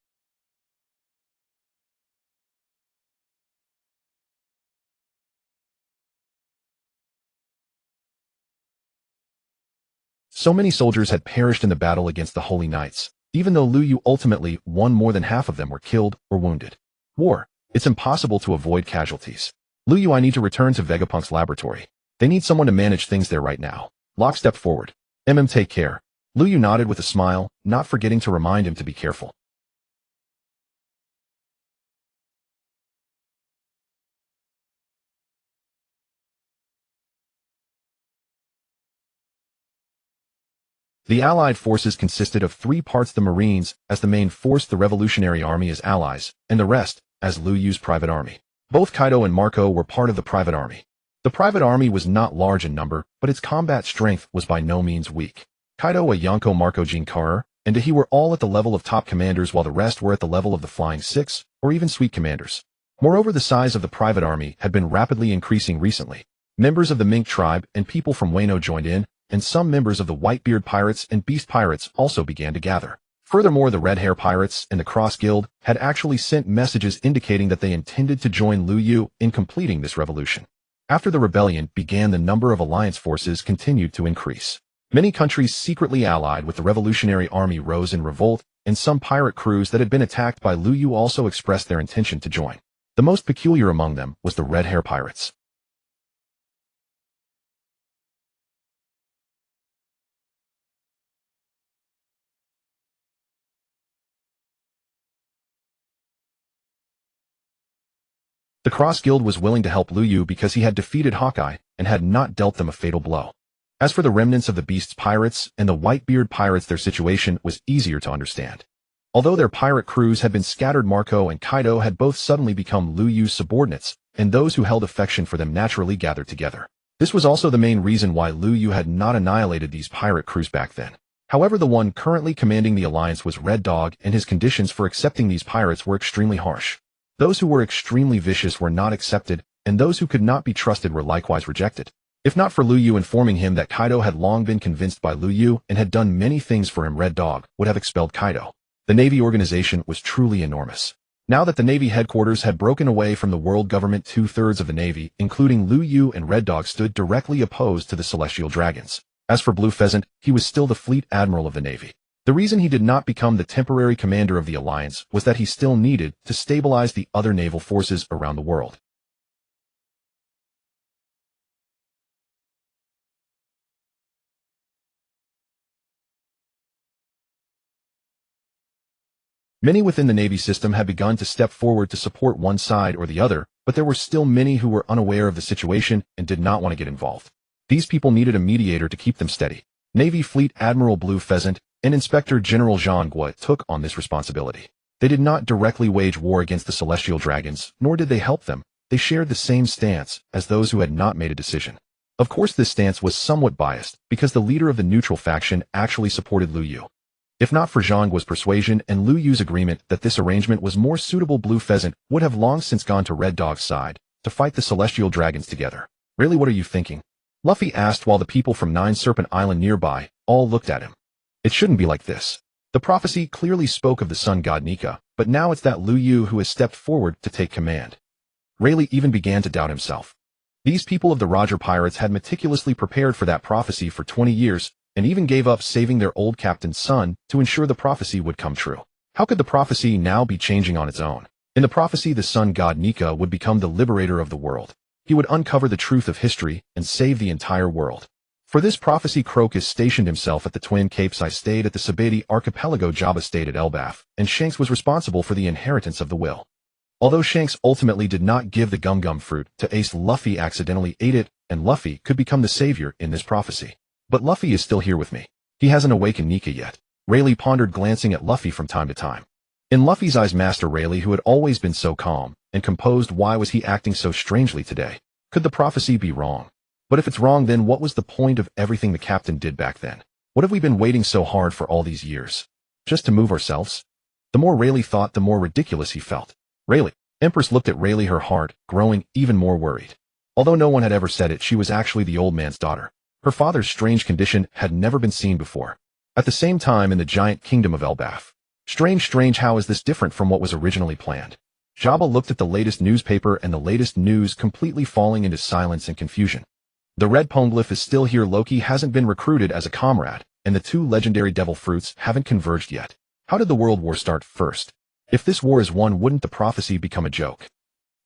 So many soldiers had perished in the battle against the Holy Knights. Even though Lu Yu ultimately won, more than half of them were killed or wounded. War. It's impossible to avoid casualties. Lu Yu, I need to return to Vegapunk's laboratory. They need someone to manage things there right now. Locke stepped forward. Take care. Lu Yu nodded with a smile, not forgetting to remind him to be careful. The Allied forces consisted of 3 parts: the Marines, as the main force, the Revolutionary Army as allies, and the rest, as Lu Yu's private army. Both Kaido and Marco were part of the private army. The private army was not large in number, but its combat strength was by no means weak. Kaido, a Yonko, Marco, Jinkaru, and Dahi were all at the level of top commanders, while the rest were at the level of the Flying Six, or even Suite commanders. Moreover, the size of the private army had been rapidly increasing recently. Members of the Mink tribe and people from Wano joined in, and some members of the Whitebeard pirates and Beast pirates also began to gather. Furthermore, the Red Hair pirates and the Cross Guild had actually sent messages indicating that they intended to join Lu Yu in completing this revolution. After the rebellion began, the number of alliance forces continued to increase. Many countries secretly allied with the Revolutionary Army rose in revolt, and some pirate crews that had been attacked by Lu Yu also expressed their intention to join. The most peculiar among them was the Red Hair pirates. The Cross Guild was willing to help Lu Yu because he had defeated Hawkeye and had not dealt them a fatal blow. As for the remnants of the Beast's pirates and the Whitebeard pirates, their situation was easier to understand. Although their pirate crews had been scattered, Marco and Kaido had both suddenly become Lu Yu's subordinates, and those who held affection for them naturally gathered together. This was also the main reason why Lu Yu had not annihilated these pirate crews back then. However, the one currently commanding the alliance was Red Dog, and his conditions for accepting these pirates were extremely harsh. Those who were extremely vicious were not accepted, and those who could not be trusted were likewise rejected. If not for Lu Yu informing him that Kaido had long been convinced by Lu Yu and had done many things for him, Red Dog would have expelled Kaido. The Navy organization was truly enormous. Now that the Navy headquarters had broken away from the world government, 2/3 of the Navy, including Lu Yu and Red Dog, stood directly opposed to the Celestial Dragons. As for Blue Pheasant, he was still the fleet admiral of the Navy. The reason he did not become the temporary commander of the alliance was that he still needed to stabilize the other naval forces around the world. Many within the Navy system had begun to step forward to support one side or the other, but there were still many who were unaware of the situation and did not want to get involved. These people needed a mediator to keep them steady. Navy Fleet Admiral Blue Pheasant and Inspector General Jean Gua took on this responsibility. They did not directly wage war against the Celestial Dragons, nor did they help them. They shared the same stance as those who had not made a decision. Of course, this stance was somewhat biased, because the leader of the neutral faction actually supported Lu Yu. If not for Zhang's persuasion and Lu Yu's agreement that this arrangement was more suitable, Blue Pheasant would have long since gone to Red Dog's side to fight the celestial dragons together. Really, what are you thinking? Luffy asked while the people from Nine Serpent Island nearby all looked at him. It shouldn't be like this. The prophecy clearly spoke of the sun god Nika, but now it's that Lu Yu who has stepped forward to take command. Rayleigh even began to doubt himself. These people of the Roger Pirates had meticulously prepared for that prophecy for 20 years, and even gave up saving their old captain's son to ensure the prophecy would come true. How could the prophecy now be changing on its own? In the prophecy, the sun god Nika would become the liberator of the world. He would uncover the truth of history and save the entire world. For this prophecy, Crocus stationed himself at the Twin Capes. I stayed at the Sabeti archipelago. Jabba stayed at Elbaf, and Shanks was responsible for the inheritance of the will. Although Shanks ultimately did not give the gum fruit to Ace, Luffy accidentally ate it, and Luffy could become the savior in this prophecy. But Luffy is still here with me. He hasn't awakened Nika yet. Rayleigh pondered, glancing at Luffy from time to time. In Luffy's eyes, Master Rayleigh, who had always been so calm and composed, why was he acting so strangely today? Could the prophecy be wrong? But if it's wrong, then what was the point of everything the captain did back then? What have we been waiting so hard for all these years? Just to move ourselves? The more Rayleigh thought, the more ridiculous he felt. Rayleigh. Empress looked at Rayleigh, her heart growing even more worried. Although no one had ever said it, she was actually the old man's daughter. Her father's strange condition had never been seen before. At the same time, in the giant kingdom of Elbaf. Strange, how is this different from what was originally planned? Jabba looked at the latest newspaper, and the latest news completely falling into silence and confusion. The Red Poneglyph is still here. Loki hasn't been recruited as a comrade, and the two legendary devil fruits haven't converged yet. How did the World War start first? If this war is won, wouldn't the prophecy become a joke?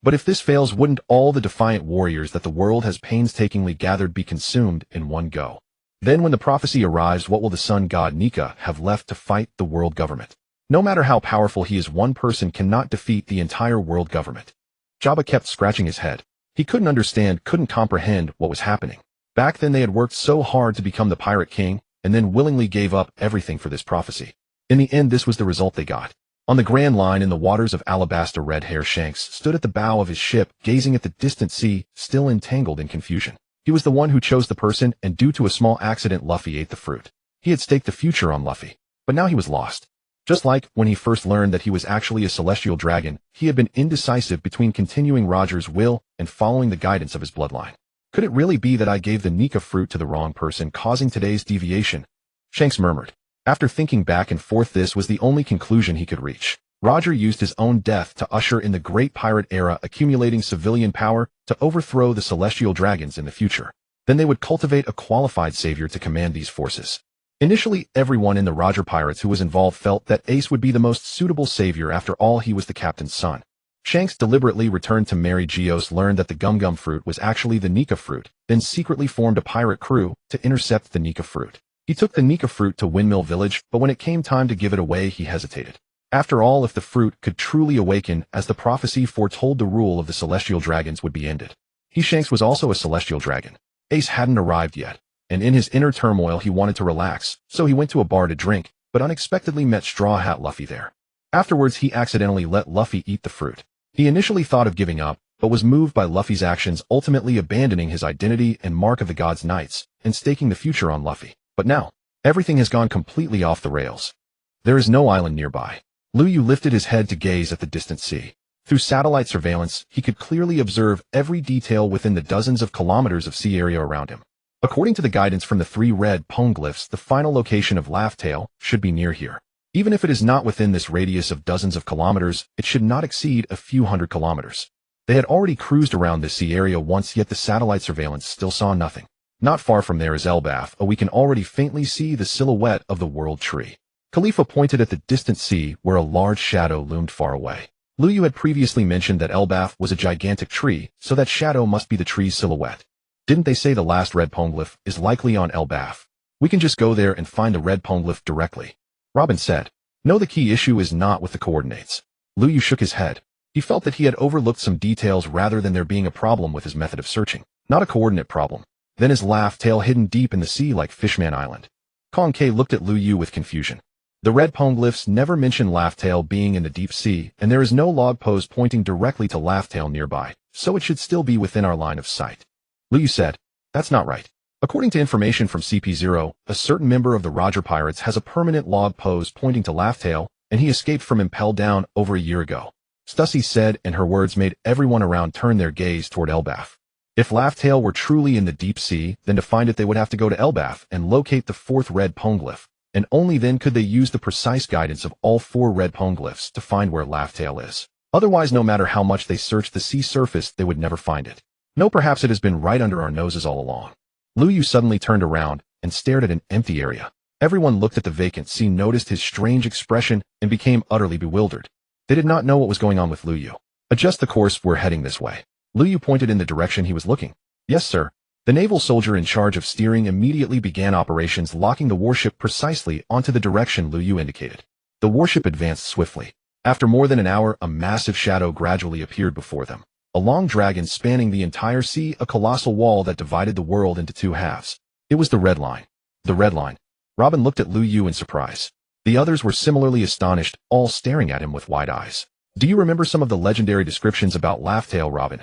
But if this fails, wouldn't all the defiant warriors that the world has painstakingly gathered be consumed in one go? Then when the prophecy arrives, what will the sun god Nika have left to fight the world government? No matter how powerful he is, one person cannot defeat the entire world government. Jabba kept scratching his head. He couldn't understand, couldn't comprehend what was happening. Back then they had worked so hard to become the Pirate King, and then willingly gave up everything for this prophecy. In the end, this was the result they got. On the Grand Line in the waters of Alabasta, red-haired Shanks stood at the bow of his ship, gazing at the distant sea, still entangled in confusion. He was the one who chose the person, and due to a small accident, Luffy ate the fruit. He had staked the future on Luffy, but now he was lost. Just like when he first learned that he was actually a celestial dragon, he had been indecisive between continuing Roger's will and following the guidance of his bloodline. Could it really be that I gave the Nika fruit to the wrong person, causing today's deviation? Shanks murmured. After thinking back and forth, this was the only conclusion he could reach. Roger used his own death to usher in the Great Pirate Era, accumulating civilian power to overthrow the celestial dragons in the future. Then they would cultivate a qualified savior to command these forces. Initially, everyone in the Roger Pirates who was involved felt that Ace would be the most suitable savior. After all, he was the captain's son. Shanks deliberately returned to Mary Geos, learned that the gum fruit was actually the Nika fruit, then secretly formed a pirate crew to intercept the Nika fruit. He took the Nika fruit to Windmill Village, but when it came time to give it away, he hesitated. After all, if the fruit could truly awaken, as the prophecy foretold, the rule of the celestial dragons would be ended. Shanks was also a celestial dragon. Ace hadn't arrived yet, and in his inner turmoil he wanted to relax, so he went to a bar to drink, but unexpectedly met Straw Hat Luffy there. Afterwards, he accidentally let Luffy eat the fruit. He initially thought of giving up, but was moved by Luffy's actions, ultimately abandoning his identity and mark of the God's Knights, and staking the future on Luffy. But now, everything has gone completely off the rails. There is no island nearby. Lu Yu lifted his head to gaze at the distant sea. Through satellite surveillance, he could clearly observe every detail within the dozens of kilometers of sea area around him. According to the guidance from the three red poneglyphs, the final location of Laugh-Tale should be near here. Even if it is not within this radius of dozens of kilometers, it should not exceed a few hundred kilometers. They had already cruised around this sea area once, yet the satellite surveillance still saw nothing. Not far from there is Elbaf, we can already faintly see the silhouette of the World Tree. Khalifa pointed at the distant sea where a large shadow loomed far away. Lu Yu had previously mentioned that Elbaf was a gigantic tree, so that shadow must be the tree's silhouette. Didn't they say the last red poneglyph is likely on Elbaf? We can just go there and find the red poneglyph directly. Robin said. No, the key issue is not with the coordinates. Lu Yu shook his head. He felt that he had overlooked some details rather than there being a problem with his method of searching. Not a coordinate problem. Then his Laugh-Tale hidden deep in the sea like Fishman Island. Kong K looked at Lu Yu with confusion. The red poneglyphs never mention Laugh-Tale being in the deep sea, and there is no log post pointing directly to Laugh-Tale nearby, so it should still be within our line of sight. Lu Yu said, that's not right. According to information from CP0, a certain member of the Roger Pirates has a permanent log pose pointing to Laughtail, and he escaped from Impel Down over a year ago. Stussy said, and her words made everyone around turn their gaze toward Elbaf. If Laughtail were truly in the deep sea, then to find it they would have to go to Elbaf and locate the fourth red poneglyph, and only then could they use the precise guidance of all 4 red poneglyphs to find where Laughtail is. Otherwise, no matter how much they searched the sea surface, they would never find it. No, perhaps it has been right under our noses all along. Lu Yu suddenly turned around and stared at an empty area. Everyone looked at the vacant scene, noticed his strange expression, and became utterly bewildered. They did not know what was going on with Lu Yu. Adjust the course, we're heading this way. Lu Yu pointed in the direction he was looking. Yes, sir. The naval soldier in charge of steering immediately began operations, locking the warship precisely onto the direction Lu Yu indicated. The warship advanced swiftly. After more than an hour, a massive shadow gradually appeared before them. A long dragon spanning the entire sea, a colossal wall that divided the world into 2 halves. It was the Red Line. The Red Line. Robin looked at Lu Yu in surprise. The others were similarly astonished, all staring at him with wide eyes. Do you remember some of the legendary descriptions about Laughtail, Robin?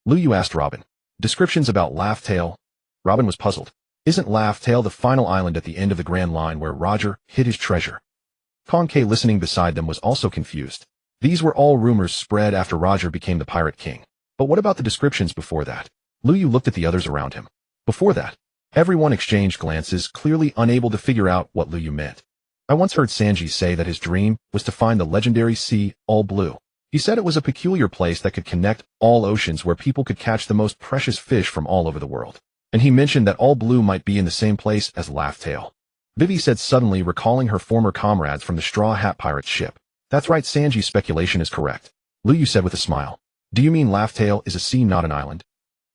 Lu Yu asked Robin. Descriptions about Laughtail? Robin was puzzled. Isn't Laughtail the final island at the end of the Grand Line where Roger hid his treasure? Conke, listening beside them, was also confused. These were all rumors spread after Roger became the Pirate King. But what about the descriptions before that? Lu Yu looked at the others around him. Before that? Everyone exchanged glances, clearly unable to figure out what Lu Yu meant. I once heard Sanji say that his dream was to find the legendary sea, all blue. He said it was a peculiar place that could connect all oceans where people could catch the most precious fish from all over the world. And he mentioned that all blue might be in the same place as Laughtail. Vivi said suddenly, recalling her former comrades from the Straw Hat Pirates ship. That's right, Sanji's speculation is correct. Lu Yu said with a smile. Do you mean Laughtail is a sea, not an island?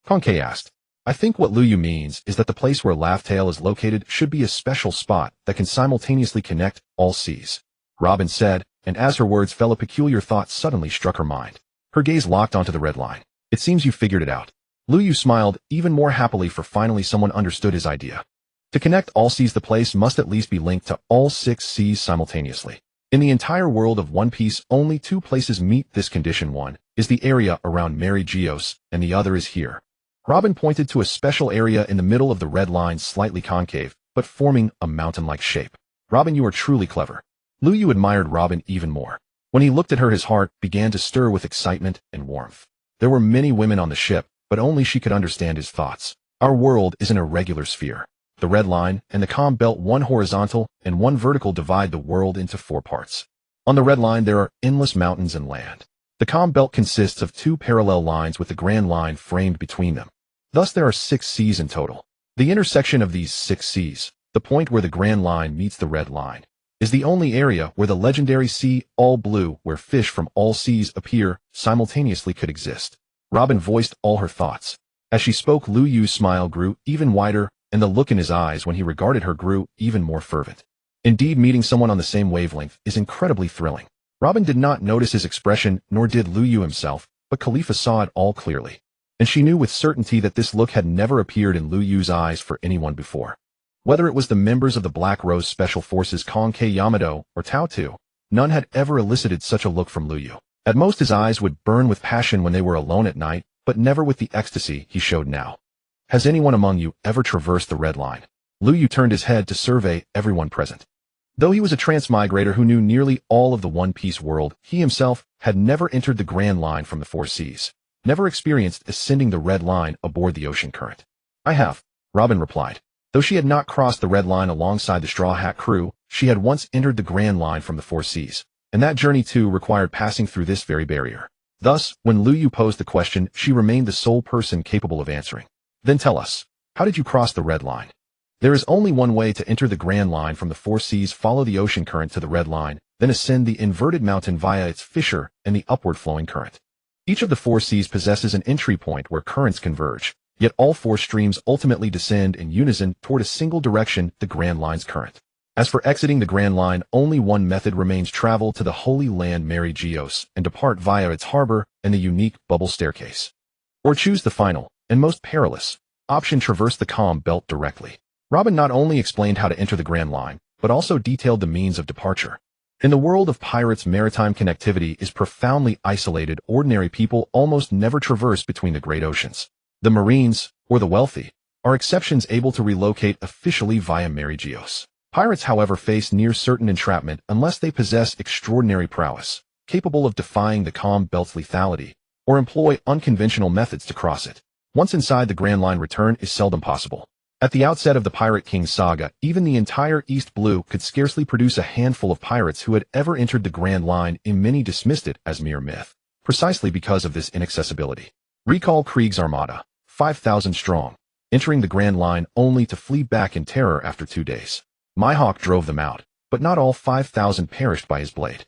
Conke asked. I think what Lu Yu means is that the place where Laughtail is located should be a special spot that can simultaneously connect all seas. Robin said, and as her words fell, a peculiar thought suddenly struck her mind. Her gaze locked onto the Red Line. It seems you figured it out. Lu Yu smiled even more happily, for finally someone understood his idea. To connect all seas, the place must at least be linked to all 6 seas simultaneously. In the entire world of One Piece, only 2 places meet this condition. One is the area around Mary Geos, and the other is here. Robin pointed to a special area in the middle of the Red Line, slightly concave, but forming a mountain-like shape. Robin, you are truly clever. Lu Yu admired Robin even more. When he looked at her, his heart began to stir with excitement and warmth. There were many women on the ship, but only she could understand his thoughts. Our world is an irregular sphere. The Red Line and the calm belt, one horizontal and one vertical, divide the world into 4 parts. On the Red Line there are endless mountains and land. The calm belt consists of 2 parallel lines with the Grand Line framed between them. Thus there are 6 seas in total. The intersection of these 6 seas, the point where the Grand Line meets the Red Line, is the only area where the legendary sea, all blue, where fish from all seas appear simultaneously, could exist. Robin voiced all her thoughts. As she spoke, Lu Yu's smile grew even wider, and the look in his eyes when he regarded her grew even more fervent. Indeed, meeting someone on the same wavelength is incredibly thrilling. Robin did not notice his expression, nor did Lu Yu himself, but Khalifa saw it all clearly. And she knew with certainty that this look had never appeared in Lu Yu's eyes for anyone before. Whether it was the members of the Black Rose Special Forces, Conke Yamato, or Tao Tu, none had ever elicited such a look from Lu Yu. At most, his eyes would burn with passion when they were alone at night, but never with the ecstasy he showed now. Has anyone among you ever traversed the Red Line? Lu Yu turned his head to survey everyone present. Though he was a transmigrator who knew nearly all of the One Piece world, he himself had never entered the Grand Line from the 4 seas, never experienced ascending the Red Line aboard the ocean current. I have, Robin replied. Though she had not crossed the Red Line alongside the Straw Hat crew, she had once entered the Grand Line from the 4 seas, and that journey too required passing through this very barrier. Thus, when Lu Yu posed the question, she remained the sole person capable of answering. Then tell us, how did you cross the Red Line? There is only one way to enter the Grand Line from the 4 seas: follow the ocean current to the Red Line, then ascend the inverted mountain via its fissure and the upward flowing current. Each of the 4 seas possesses an entry point where currents converge, yet all 4 streams ultimately descend in unison toward a single direction, the Grand Line's current. As for exiting the Grand Line, only one method remains: travel to the Holy Land Mary Geos and depart via its harbor and the unique bubble staircase. Or choose the final, and most perilous, option: traverse the calm belt directly. Robin not only explained how to enter the Grand Line, but also detailed the means of departure. In the world of pirates, maritime connectivity is profoundly isolated. Ordinary people almost never traverse between the great oceans. The Marines, or the wealthy, are exceptions able to relocate officially via Merigios. Pirates, however, face near certain entrapment unless they possess extraordinary prowess, capable of defying the calm belt's lethality, or employ unconventional methods to cross it. Once inside, the Grand Line, return is seldom possible. At the outset of the Pirate King saga, even the entire East Blue could scarcely produce a handful of pirates who had ever entered the Grand Line, and many dismissed it as mere myth, precisely because of this inaccessibility. Recall Krieg's armada, 5,000 strong, entering the Grand Line only to flee back in terror after 2 days. Mihawk drove them out, but not all 5,000 perished by his blade.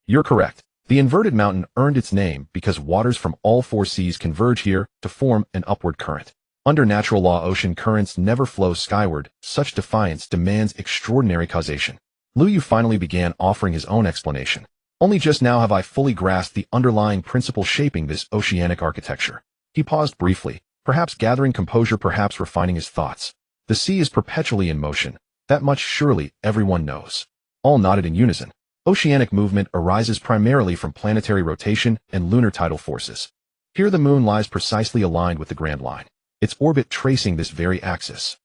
You're correct. The inverted mountain earned its name because waters from all 4 seas converge here to form an upward current. Under natural law, ocean currents never flow skyward. Such defiance demands extraordinary causation. Lu Yu finally began offering his own explanation. Only just now have I fully grasped the underlying principle shaping this oceanic architecture. He paused briefly, perhaps gathering composure, perhaps refining his thoughts. The sea is perpetually in motion. That much surely everyone knows. All nodded in unison. Oceanic movement arises primarily from planetary rotation and lunar tidal forces. Here the moon lies precisely aligned with the Grand Line, its orbit tracing this very axis.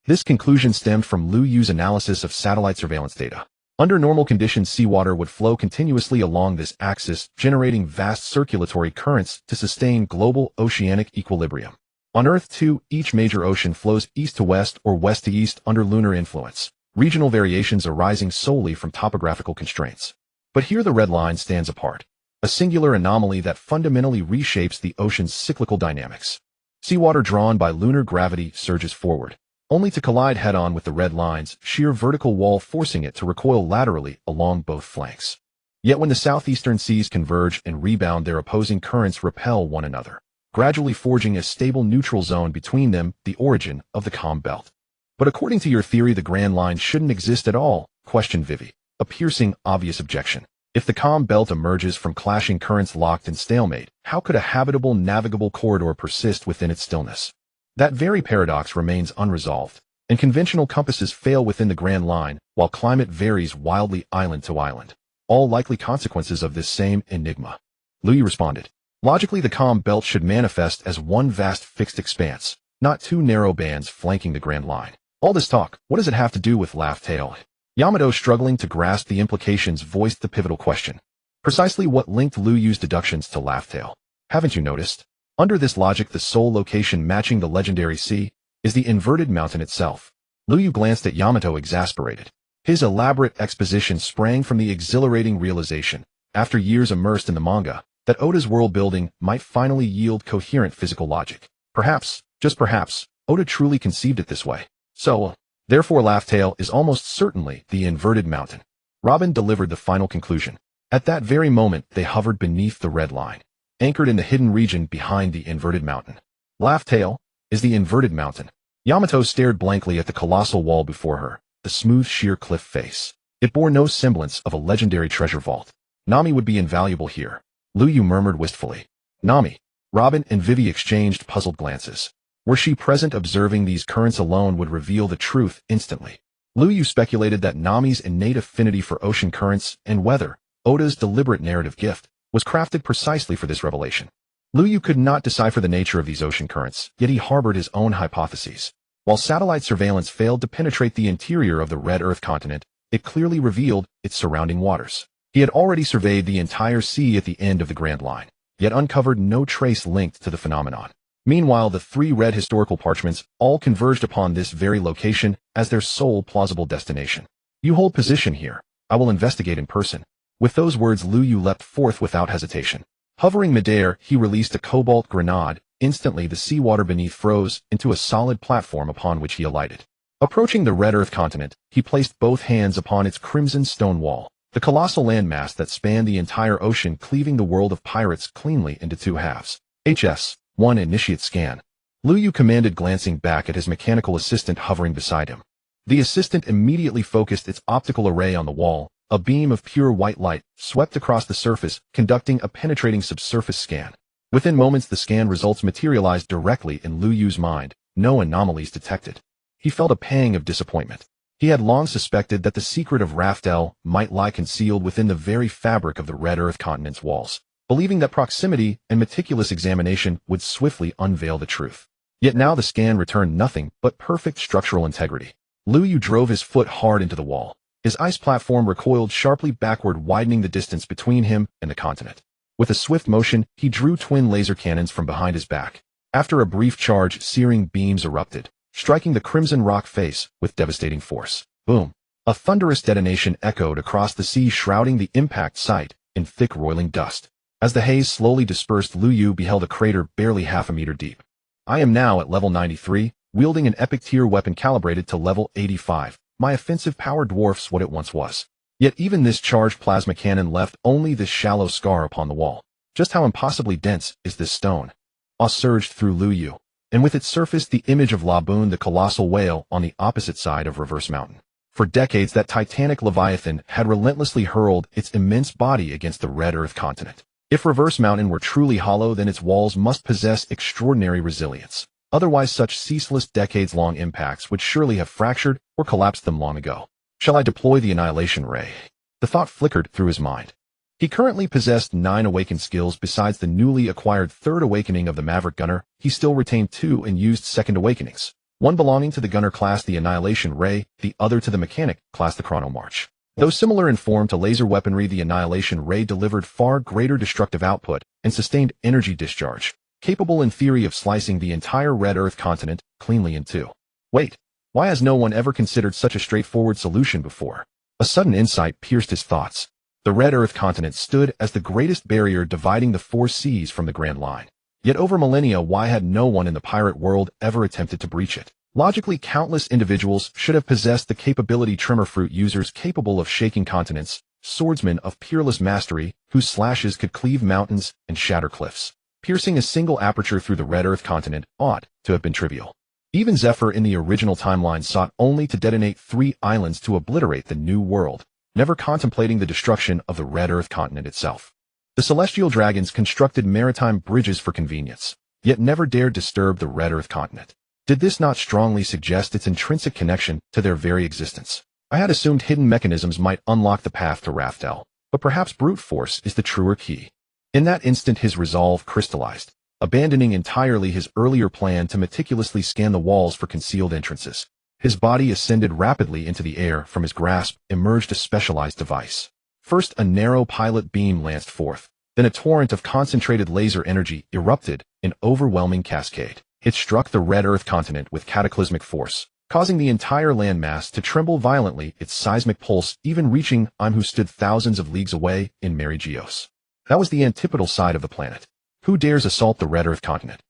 This conclusion stemmed from Lu Yu's analysis of satellite surveillance data. Under normal conditions, seawater would flow continuously along this axis, generating vast circulatory currents to sustain global oceanic equilibrium. On Earth, too, each major ocean flows east to west or west to east under lunar influence, regional variations arising solely from topographical constraints. But here the red line stands apart, a singular anomaly that fundamentally reshapes the ocean's cyclical dynamics. Seawater drawn by lunar gravity surges forward, only to collide head-on with the red line's sheer vertical wall, forcing it to recoil laterally along both flanks. Yet when the southeastern seas converge and rebound, their opposing currents repel one another, gradually forging a stable neutral zone between them, the origin of the calm belt. But according to your theory, the Grand Line shouldn't exist at all, questioned Vivi, a piercing, obvious objection. If the calm belt emerges from clashing currents locked in stalemate, how could a habitable, navigable corridor persist within its stillness? That very paradox remains unresolved, and conventional compasses fail within the Grand Line, while climate varies wildly island to island. All likely consequences of this same enigma. Lu Yu responded. Logically, the calm belt should manifest as one vast fixed expanse, not 2 narrow bands flanking the Grand Line. All this talk, what does it have to do with Laugh-Tale? Yamato, struggling to grasp the implications, voiced the pivotal question. Precisely what linked Lu Yu's deductions to Laugh-Tale? Haven't you noticed? Under this logic, the sole location matching the legendary sea is the inverted mountain itself. Lu Yu glanced at Yamato, exasperated. His elaborate exposition sprang from the exhilarating realization, after years immersed in the manga, that Oda's world-building might finally yield coherent physical logic. Perhaps, just perhaps, Oda truly conceived it this way. So, therefore Laugh-Tale is almost certainly the inverted mountain. Robin delivered the final conclusion. At that very moment, they hovered beneath the red line, anchored in the hidden region behind the inverted mountain. Laugh-Tale is the inverted mountain. Yamato stared blankly at the colossal wall before her, the smooth, sheer cliff face. It bore no semblance of a legendary treasure vault. Nami would be invaluable here, Lu Yu murmured wistfully. Nami. Robin and Vivi exchanged puzzled glances. Were she present, observing these currents alone would reveal the truth instantly. Lu Yu speculated that Nami's innate affinity for ocean currents and weather, Oda's deliberate narrative gift, was crafted precisely for this revelation. Lu Yu could not decipher the nature of these ocean currents, yet he harbored his own hypotheses. While satellite surveillance failed to penetrate the interior of the Red Earth continent, it clearly revealed its surrounding waters. He had already surveyed the entire sea at the end of the Grand Line, yet uncovered no trace linked to the phenomenon. Meanwhile, the 3 red historical parchments all converged upon this very location as their sole plausible destination. You hold position here. I will investigate in person. With those words, Lu Yu leapt forth without hesitation. Hovering midair, he released a cobalt grenade. Instantly, the seawater beneath froze into a solid platform upon which he alighted. Approaching the Red Earth continent, he placed both hands upon its crimson stone wall, the colossal landmass that spanned the entire ocean, cleaving the world of pirates cleanly into 2 halves. HS-1 initiate scan. Lu Yu commanded, glancing back at his mechanical assistant hovering beside him. The assistant immediately focused its optical array on the wall. A beam of pure white light swept across the surface, conducting a penetrating subsurface scan. Within moments, the scan results materialized directly in Lu Yu's mind, no anomalies detected. He felt a pang of disappointment. He had long suspected that the secret of Raftel might lie concealed within the very fabric of the Red Earth continent's walls, believing that proximity and meticulous examination would swiftly unveil the truth. Yet now the scan returned nothing but perfect structural integrity. Lu Yu drove his foot hard into the wall. His ice platform recoiled sharply backward, widening the distance between him and the continent. With a swift motion, he drew twin laser cannons from behind his back. After a brief charge, searing beams erupted, striking the crimson rock face with devastating force. Boom! A thunderous detonation echoed across the sea, shrouding the impact site in thick roiling dust. As the haze slowly dispersed, Lu Yu beheld a crater barely half a meter deep. I am now at level 93, wielding an epic tier weapon calibrated to level 85. My offensive power dwarfs what it once was. Yet even this charged plasma cannon left only this shallow scar upon the wall. Just how impossibly dense is this stone? Awe surged through Lu Yu, and with its surface the image of Laboon, the colossal whale on the opposite side of Reverse Mountain. For decades that titanic leviathan had relentlessly hurled its immense body against the Red Earth continent. If Reverse Mountain were truly hollow, then its walls must possess extraordinary resilience. Otherwise such ceaseless decades-long impacts would surely have fractured or collapsed them long ago. Shall I deploy the Annihilation Ray? The thought flickered through his mind. He currently possessed 9 awakened skills. Besides the newly acquired 3rd awakening of the Maverick Gunner, he still retained 2 unused second awakenings, one belonging to the Gunner class, the Annihilation Ray, the other to the Mechanic class, the Chrono March. Though similar in form to laser weaponry, the Annihilation Ray delivered far greater destructive output and sustained energy discharge, capable in theory of slicing the entire Red Earth continent cleanly in two. Wait, why has no one ever considered such a straightforward solution before? A sudden insight pierced his thoughts. The Red Earth continent stood as the greatest barrier dividing the 4 seas from the Grand Line. Yet over millennia, why had no one in the pirate world ever attempted to breach it? Logically, countless individuals should have possessed the capability. Tremor fruit users capable of shaking continents, swordsmen of peerless mastery whose slashes could cleave mountains and shatter cliffs. Piercing a single aperture through the Red Earth continent ought to have been trivial. Even Zephyr in the original timeline sought only to detonate 3 islands to obliterate the new world, never contemplating the destruction of the Red Earth continent itself. The Celestial Dragons constructed maritime bridges for convenience, yet never dared disturb the Red Earth continent. Did this not strongly suggest its intrinsic connection to their very existence? I had assumed hidden mechanisms might unlock the path to Raftel, but perhaps brute force is the truer key. In that instant his resolve crystallized, abandoning entirely his earlier plan to meticulously scan the walls for concealed entrances. His body ascended rapidly into the air. From his grasp emerged a specialized device. First a narrow pilot beam lanced forth, then a torrent of concentrated laser energy erupted in overwhelming cascade. It struck the Red Earth continent with cataclysmic force, causing the entire landmass to tremble violently, its seismic pulse even reaching who stood thousands of leagues away in Mary Geos. That was the antipodal side of the planet. Who dares assault the Red Earth continent?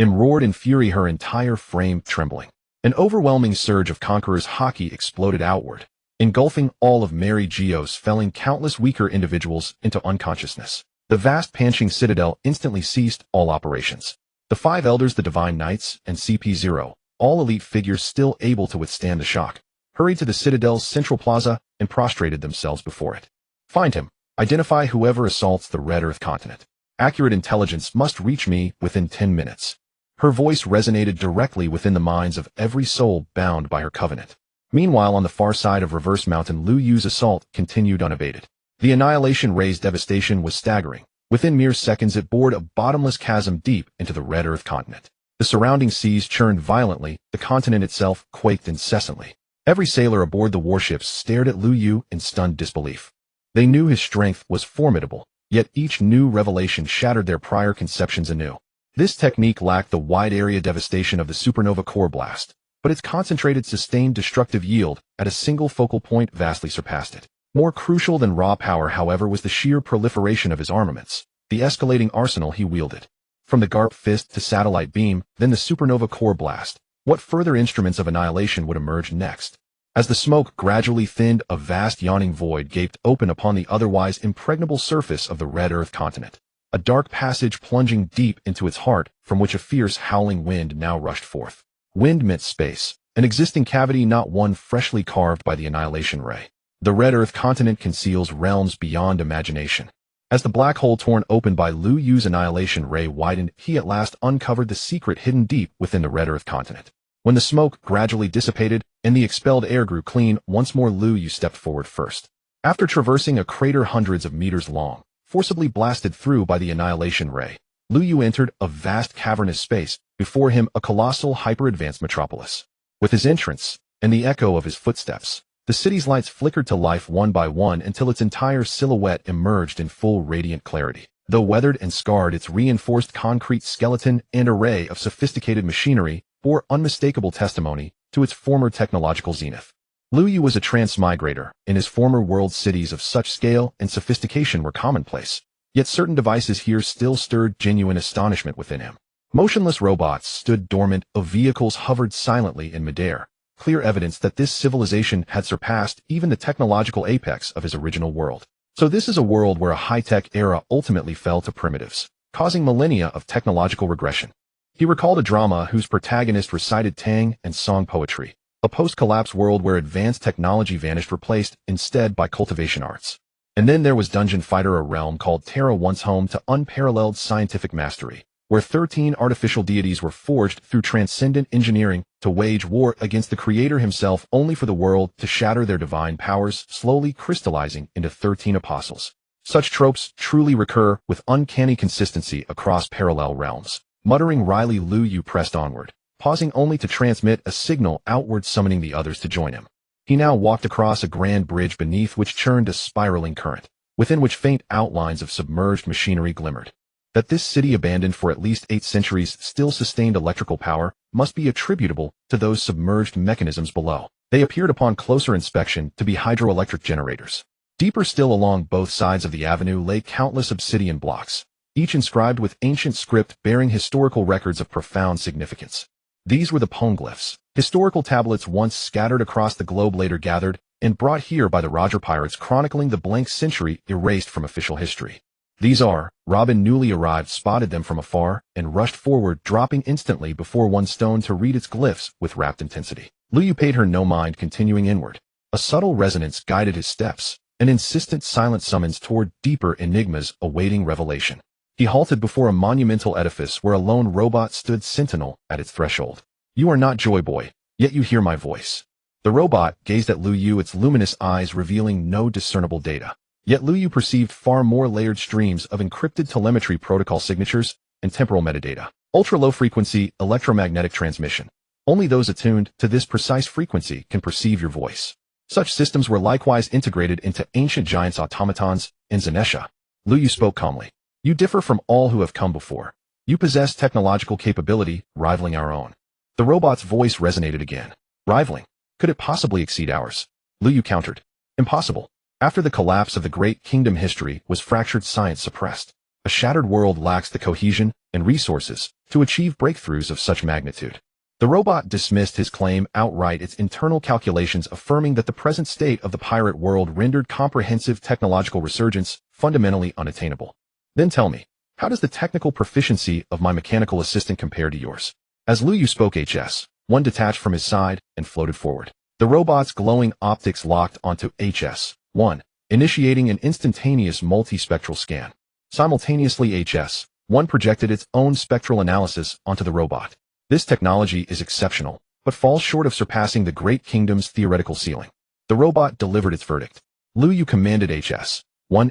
Roared in fury, her entire frame trembling. An overwhelming surge of Conqueror's haki exploded outward, engulfing all of Mary Geos, felling countless weaker individuals into unconsciousness. The vast Panching Citadel instantly ceased all operations. The 5 elders, the Divine Knights, and CP0, all elite figures still able to withstand the shock, hurried to the Citadel's central plaza and prostrated themselves before it. Find him. Identify whoever assaults the Red Earth continent. Accurate intelligence must reach me within 10 minutes. Her voice resonated directly within the minds of every soul bound by her covenant. Meanwhile, on the far side of Reverse Mountain, Lu Yu's assault continued unabated. The Annihilation Ray's devastation was staggering. Within mere seconds, it bored a bottomless chasm deep into the Red Earth continent. The surrounding seas churned violently, the continent itself quaked incessantly. Every sailor aboard the warships stared at Lu Yu in stunned disbelief. They knew his strength was formidable, yet each new revelation shattered their prior conceptions anew. This technique lacked the wide-area devastation of the supernova core blast, but its concentrated, sustained destructive yield at a single focal point vastly surpassed it. More crucial than raw power, however, was the sheer proliferation of his armaments, the escalating arsenal he wielded. From the Garp Fist to Satellite Beam, then the supernova core blast. What further instruments of annihilation would emerge next? As the smoke gradually thinned, a vast yawning void gaped open upon the otherwise impregnable surface of the Red Earth continent. A dark passage plunging deep into its heart, from which a fierce howling wind now rushed forth. Wind meant space, an existing cavity, not one freshly carved by the Annihilation Ray. The Red Earth continent conceals realms beyond imagination. As the black hole torn open by Lu Yu's Annihilation Ray widened, he at last uncovered the secret hidden deep within the Red Earth continent. When the smoke gradually dissipated and the expelled air grew clean, once more Liu Yu stepped forward first. After traversing a crater hundreds of meters long, forcibly blasted through by the annihilation ray, Liu Yu entered a vast cavernous space, before him a colossal hyper-advanced metropolis. With his entrance, and the echo of his footsteps, the city's lights flickered to life one by one until its entire silhouette emerged in full radiant clarity. Though weathered and scarred, its reinforced concrete skeleton and array of sophisticated machinery bore unmistakable testimony to its former technological zenith. Liu Yu was a transmigrator, and his former world cities of such scale and sophistication were commonplace. Yet certain devices here still stirred genuine astonishment within him. Motionless robots stood dormant, vehicles hovered silently in midair, clear evidence that this civilization had surpassed even the technological apex of his original world. So this is a world where a high-tech era ultimately fell to primitives, causing millennia of technological regression. He recalled a drama whose protagonist recited Tang and song poetry, a post-collapse world where advanced technology vanished, replaced instead by cultivation arts. And then there was Dungeon Fighter, a realm called Terra, once home to unparalleled scientific mastery, where 13 artificial deities were forged through transcendent engineering to wage war against the creator himself, only for the world to shatter their divine powers, slowly crystallizing into 13 apostles. Such tropes truly recur with uncanny consistency across parallel realms. Muttering wryly, Liu Yu pressed onward, pausing only to transmit a signal outward, summoning the others to join him. He now walked across a grand bridge beneath which churned a spiraling current, within which faint outlines of submerged machinery glimmered. That this city, abandoned for at least 8 centuries, still sustained electrical power must be attributable to those submerged mechanisms below. They appeared upon closer inspection to be hydroelectric generators. Deeper still, along both sides of the avenue, lay countless obsidian blocks, each inscribed with ancient script bearing historical records of profound significance. These were the poneglyphs, historical tablets once scattered across the globe, later gathered and brought here by the Roger pirates, chronicling the blank century erased from official history. These are, Robin, newly arrived, spotted them from afar and rushed forward, dropping instantly before one stone to read its glyphs with rapt intensity. Liu Yu paid her no mind, continuing inward. A subtle resonance guided his steps, an insistent silent summons toward deeper enigmas awaiting revelation. He halted before a monumental edifice where a lone robot stood sentinel at its threshold. You are not Joy Boy, yet you hear my voice. The robot gazed at Liu Yu, its luminous eyes revealing no discernible data. Yet Liu Yu perceived far more layered streams of encrypted telemetry protocol signatures and temporal metadata. Ultra-low frequency electromagnetic transmission. Only those attuned to this precise frequency can perceive your voice. Such systems were likewise integrated into ancient giants' automatons in Zanesha. Liu Yu spoke calmly. You differ from all who have come before. You possess technological capability rivaling our own. The robot's voice resonated again. Rivaling? Could it possibly exceed ours? Liu Yu countered. Impossible. After the collapse of the great kingdom, history was fractured, science suppressed. A shattered world lacks the cohesion and resources to achieve breakthroughs of such magnitude. The robot dismissed his claim outright, its internal calculations affirming that the present state of the pirate world rendered comprehensive technological resurgence fundamentally unattainable. Then tell me, how does the technical proficiency of my mechanical assistant compare to yours? As Liu Yu spoke, HS-1 detached from his side and floated forward. The robot's glowing optics locked onto HS-1, initiating an instantaneous multispectral scan. Simultaneously, HS-1 projected its own spectral analysis onto the robot. This technology is exceptional, but falls short of surpassing the Great Kingdom's theoretical ceiling. The robot delivered its verdict. Liu Yu commanded HS-1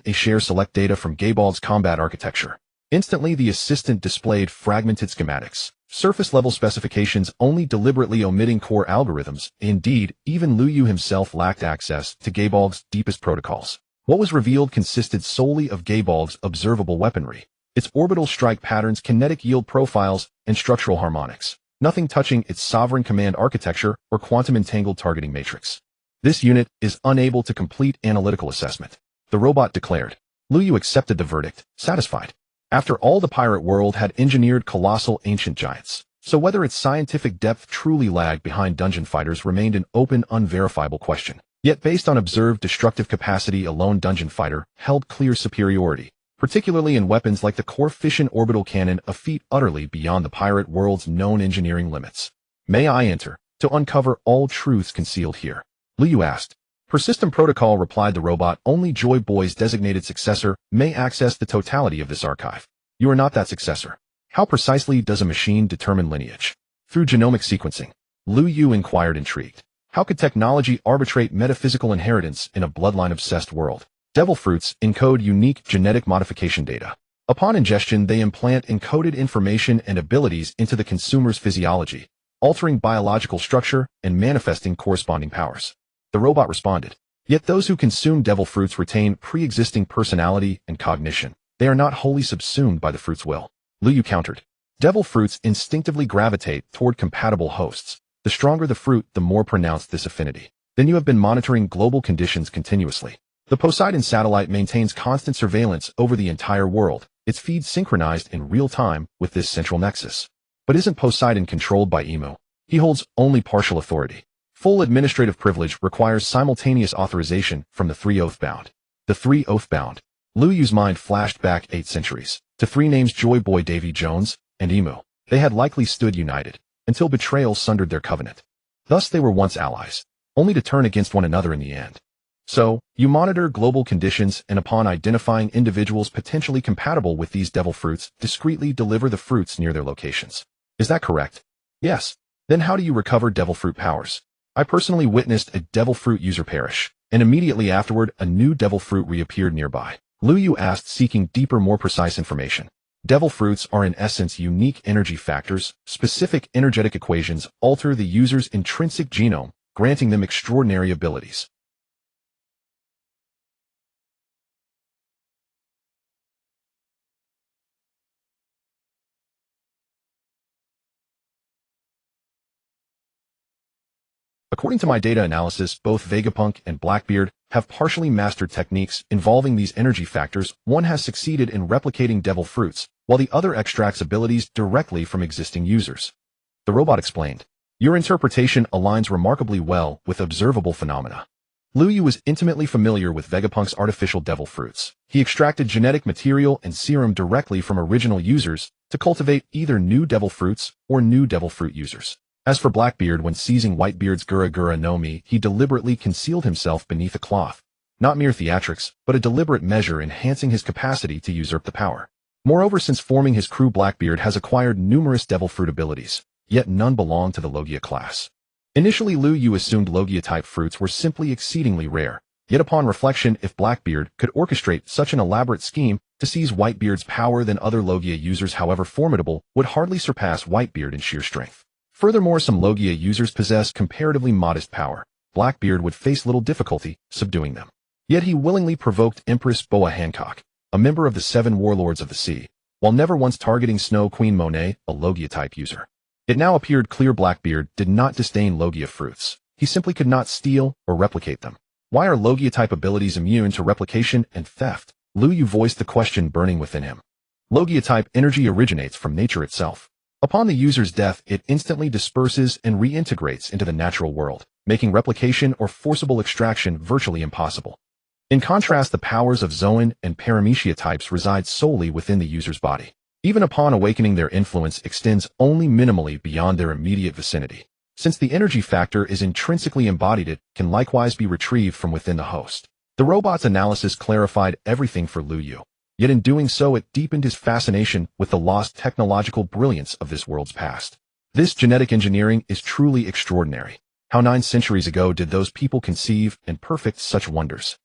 a share select data from Gaebald's combat architecture. Instantly, the assistant displayed fragmented schematics, surface-level specifications, only deliberately omitting core algorithms. Indeed, even Liu Yu himself lacked access to Gaebald's deepest protocols. What was revealed consisted solely of Gaebald's observable weaponry, its orbital strike patterns, kinetic yield profiles, and structural harmonics, nothing touching its sovereign command architecture or quantum entangled targeting matrix. This unit is unable to complete analytical assessment, the robot declared. Liu Yu accepted the verdict, satisfied. After all, the pirate world had engineered colossal ancient giants, so whether its scientific depth truly lagged behind dungeon fighters remained an open, unverifiable question. Yet based on observed destructive capacity alone, Dungeon Fighter held clear superiority, particularly in weapons like the core fission orbital cannon, a feat utterly beyond the pirate world's known engineering limits. May I enter to uncover all truths concealed here? Liu Yu asked. Per system protocol, replied the robot, only Joy Boy's designated successor may access the totality of this archive. You are not that successor. How precisely does a machine determine lineage? Through genomic sequencing. Lu Yu inquired intrigued. How could technology arbitrate metaphysical inheritance in a bloodline-obsessed world? Devil fruits encode unique genetic modification data. Upon ingestion, they implant encoded information and abilities into the consumer's physiology, altering biological structure and manifesting corresponding powers. The robot responded. Yet those who consume devil fruits retain pre-existing personality and cognition. They are not wholly subsumed by the fruit's will. Lu Yu countered. Devil fruits instinctively gravitate toward compatible hosts. The stronger the fruit, the more pronounced this affinity. Then you have been monitoring global conditions continuously. The Poseidon satellite maintains constant surveillance over the entire world, its feed synchronized in real time with this central nexus. But isn't Poseidon controlled by Emu? He holds only partial authority. Full administrative privilege requires simultaneous authorization from the three oathbound. The three oathbound. Lu Yu's mind flashed back 8 centuries, to 3 names: Joy Boy Davy Jones and Emu. They had likely stood united, until betrayal sundered their covenant. Thus they were once allies, only to turn against one another in the end. So, you monitor global conditions and upon identifying individuals potentially compatible with these devil fruits, discreetly deliver the fruits near their locations. Is that correct? Yes. Then how do you recover devil fruit powers? I personally witnessed a devil fruit user perish, and immediately afterward a new devil fruit reappeared nearby. Lu Yu asked, seeking deeper, more precise information. Devil fruits are in essence unique energy factors. Specific energetic equations alter the user's intrinsic genome, granting them extraordinary abilities. According to my data analysis, both Vegapunk and Blackbeard have partially mastered techniques involving these energy factors. One has succeeded in replicating devil fruits, while the other extracts abilities directly from existing users. The robot explained. Your interpretation aligns remarkably well with observable phenomena. Lu Yu was intimately familiar with Vegapunk's artificial devil fruits. He extracted genetic material and serum directly from original users to cultivate either new devil fruits or new devil fruit users. As for Blackbeard, when seizing Whitebeard's Gura Gura no Mi, he deliberately concealed himself beneath a cloth. Not mere theatrics, but a deliberate measure enhancing his capacity to usurp the power. Moreover, since forming his crew, Blackbeard has acquired numerous devil fruit abilities, yet none belong to the Logia class. Initially, Lu Yu assumed Logia-type fruits were simply exceedingly rare, yet upon reflection, if Blackbeard could orchestrate such an elaborate scheme to seize Whitebeard's power, then other Logia users, however formidable, would hardly surpass Whitebeard in sheer strength. Furthermore, some Logia users possess comparatively modest power. Blackbeard would face little difficulty subduing them. Yet he willingly provoked Empress Boa Hancock, a member of the 7 Warlords of the Sea, while never once targeting Snow Queen Monet, a Logia-type user. It now appeared clear Blackbeard did not disdain Logia fruits. He simply could not steal or replicate them. Why are Logia-type abilities immune to replication and theft? Lu Yu voiced the question burning within him. Logia-type energy originates from nature itself. Upon the user's death, it instantly disperses and reintegrates into the natural world, making replication or forcible extraction virtually impossible. In contrast, the powers of Zoan and Paramecia types reside solely within the user's body. Even upon awakening, their influence extends only minimally beyond their immediate vicinity. Since the energy factor is intrinsically embodied, it can likewise be retrieved from within the host. The robot's analysis clarified everything for Lu Yu. Yet in doing so, it deepened his fascination with the lost technological brilliance of this world's past. This genetic engineering is truly extraordinary. How 9 centuries ago did those people conceive and perfect such wonders?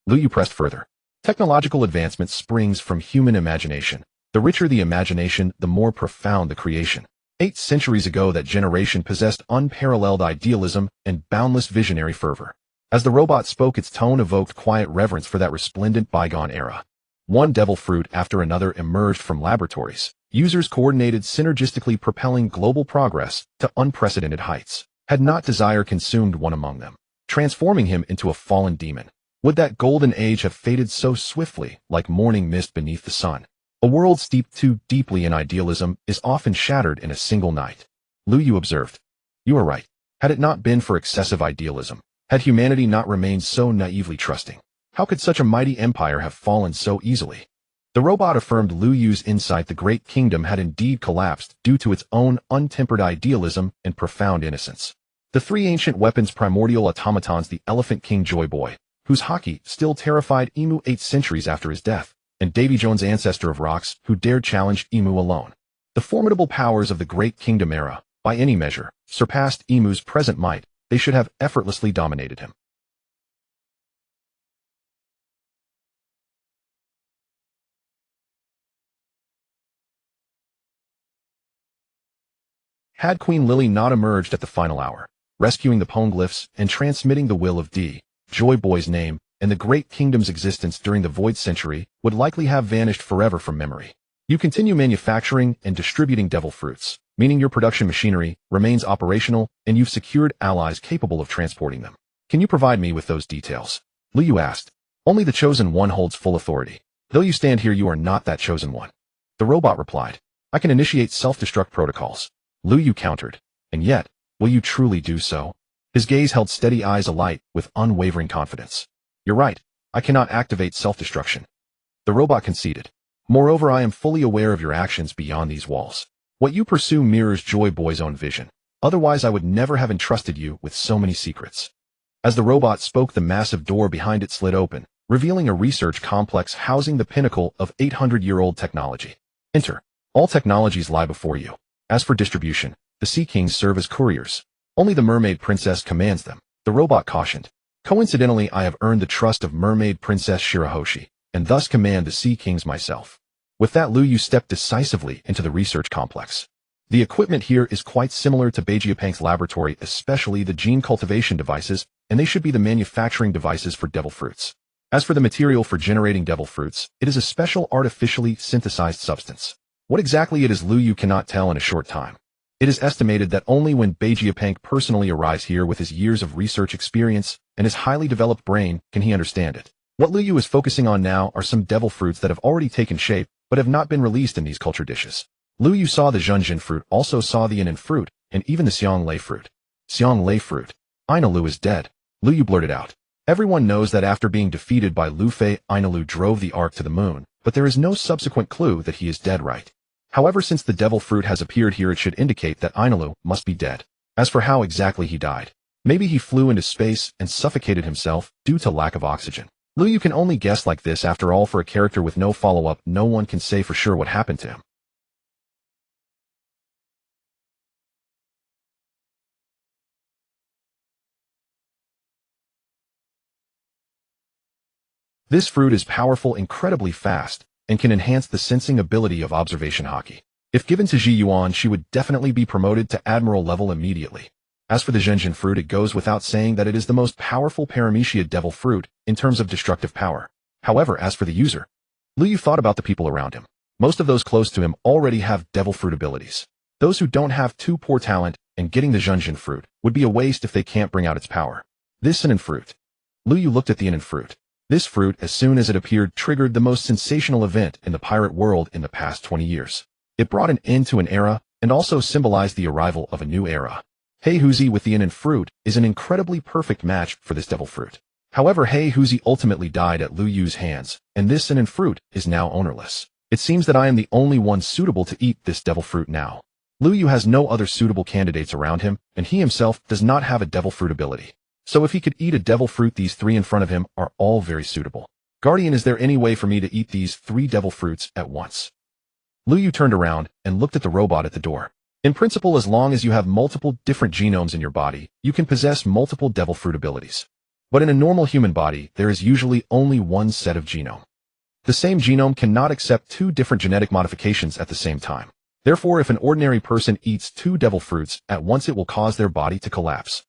Lu Yu pressed further. Technological advancement springs from human imagination. The richer the imagination, the more profound the creation. 8 centuries ago, that generation possessed unparalleled idealism and boundless visionary fervor. As the robot spoke, its tone evoked quiet reverence for that resplendent bygone era. One devil fruit after another emerged from laboratories. Users coordinated, synergistically propelling global progress to unprecedented heights. Had not desire consumed one among them, transforming him into a fallen demon? Would that golden age have faded so swiftly, like morning mist beneath the sun? A world steeped too deeply in idealism is often shattered in a single night. Lu Yu observed. You are right. Had it not been for excessive idealism, had humanity not remained so naively trusting, how could such a mighty empire have fallen so easily? The robot affirmed Lu Yu's insight. The great kingdom had indeed collapsed due to its own untempered idealism and profound innocence. The 3 ancient weapons, primordial automatons, the Elephant King Joy Boy, whose haki still terrified Emu 8 centuries after his death, and Davy Jones, ancestor of rocks, who dared challenge Emu alone. The formidable powers of the great kingdom era, by any measure, surpassed Emu's present might, they should have effortlessly dominated him. Had Queen Lily not emerged at the final hour, rescuing the poneglyphs and transmitting the will of Joy Boy's name, and the great kingdom's existence during the Void Century would likely have vanished forever from memory. You continue manufacturing and distributing devil fruits, meaning your production machinery remains operational and you've secured allies capable of transporting them. Can you provide me with those details? Liu asked. Only the Chosen One holds full authority. Though you stand here, you are not that Chosen One. The robot replied. I can initiate self-destruct protocols. Liu countered. And yet, will you truly do so? His gaze held steady eyes alight with unwavering confidence. You're right. I cannot activate self-destruction. The robot conceded. Moreover, I am fully aware of your actions beyond these walls. What you pursue mirrors Joy Boy's own vision. Otherwise, I would never have entrusted you with so many secrets. As the robot spoke, the massive door behind it slid open, revealing a research complex housing the pinnacle of 800-year-old technology. Enter. All technologies lie before you. As for distribution, the Sea Kings serve as couriers. Only the Mermaid Princess commands them, the robot cautioned. Coincidentally, I have earned the trust of Mermaid Princess Shirahoshi, and thus command the Sea Kings myself. With that, Liu stepped decisively into the research complex. The equipment here is quite similar to Vegetapank's laboratory, especially the gene cultivation devices, and they should be the manufacturing devices for devil fruits. As for the material for generating devil fruits, it is a special artificially synthesized substance. What exactly it is, Liu cannot tell in a short time. It is estimated that only when Vegetapank personally arrives here with his years of research experience and his highly developed brain can he understand it. What Liu is focusing on now are some devil fruits that have already taken shape but have not been released in these culture dishes. Liu saw the Zhenjin fruit, also saw the Yan'an fruit, and even the Xianglei fruit. Xianglei fruit. Ainalu is dead. Liu blurted out. Everyone knows that after being defeated by Lu Fei, Ainalu drove the Ark to the moon, but there is no subsequent clue that he is dead, right? However, since the devil fruit has appeared here, it should indicate that Ainalu must be dead. As for how exactly he died, maybe he flew into space and suffocated himself due to lack of oxygen. Liu can only guess like this. After all, for a character with no follow-up, no one can say for sure what happened to him. This fruit is powerful, incredibly fast, and can enhance the sensing ability of observation haki. If given to Ji Yuan, she would definitely be promoted to admiral level immediately. As for the Zhenjin fruit, it goes without saying that it is the most powerful paramecia devil fruit in terms of destructive power. However, as for the user, Liu thought about the people around him. Most of those close to him already have devil fruit abilities. Those who don't have too poor talent, and getting the Zhenjin fruit would be a waste if they can't bring out its power. This Yan'an fruit. Liu looked at the Yan'an fruit. This fruit, as soon as it appeared, triggered the most sensational event in the pirate world in the past 20 years. It brought an end to an era, and also symbolized the arrival of a new era. Heihuzi with the Yan'an fruit is an incredibly perfect match for this devil fruit. However, Heihuzi ultimately died at Liu's hands, and this Yan'an fruit is now ownerless. It seems that I am the only one suitable to eat this devil fruit now. Liu has no other suitable candidates around him, and he himself does not have a devil fruit ability. So if he could eat a devil fruit, these three in front of him are all very suitable. Guardian, is there any way for me to eat these 3 devil fruits at once? Liu turned around and looked at the robot at the door. In principle, as long as you have multiple different genomes in your body, you can possess multiple devil fruit abilities. But in a normal human body, there is usually only one set of genome. The same genome cannot accept 2 different genetic modifications at the same time. Therefore, if an ordinary person eats 2 devil fruits at once, it will cause their body to collapse.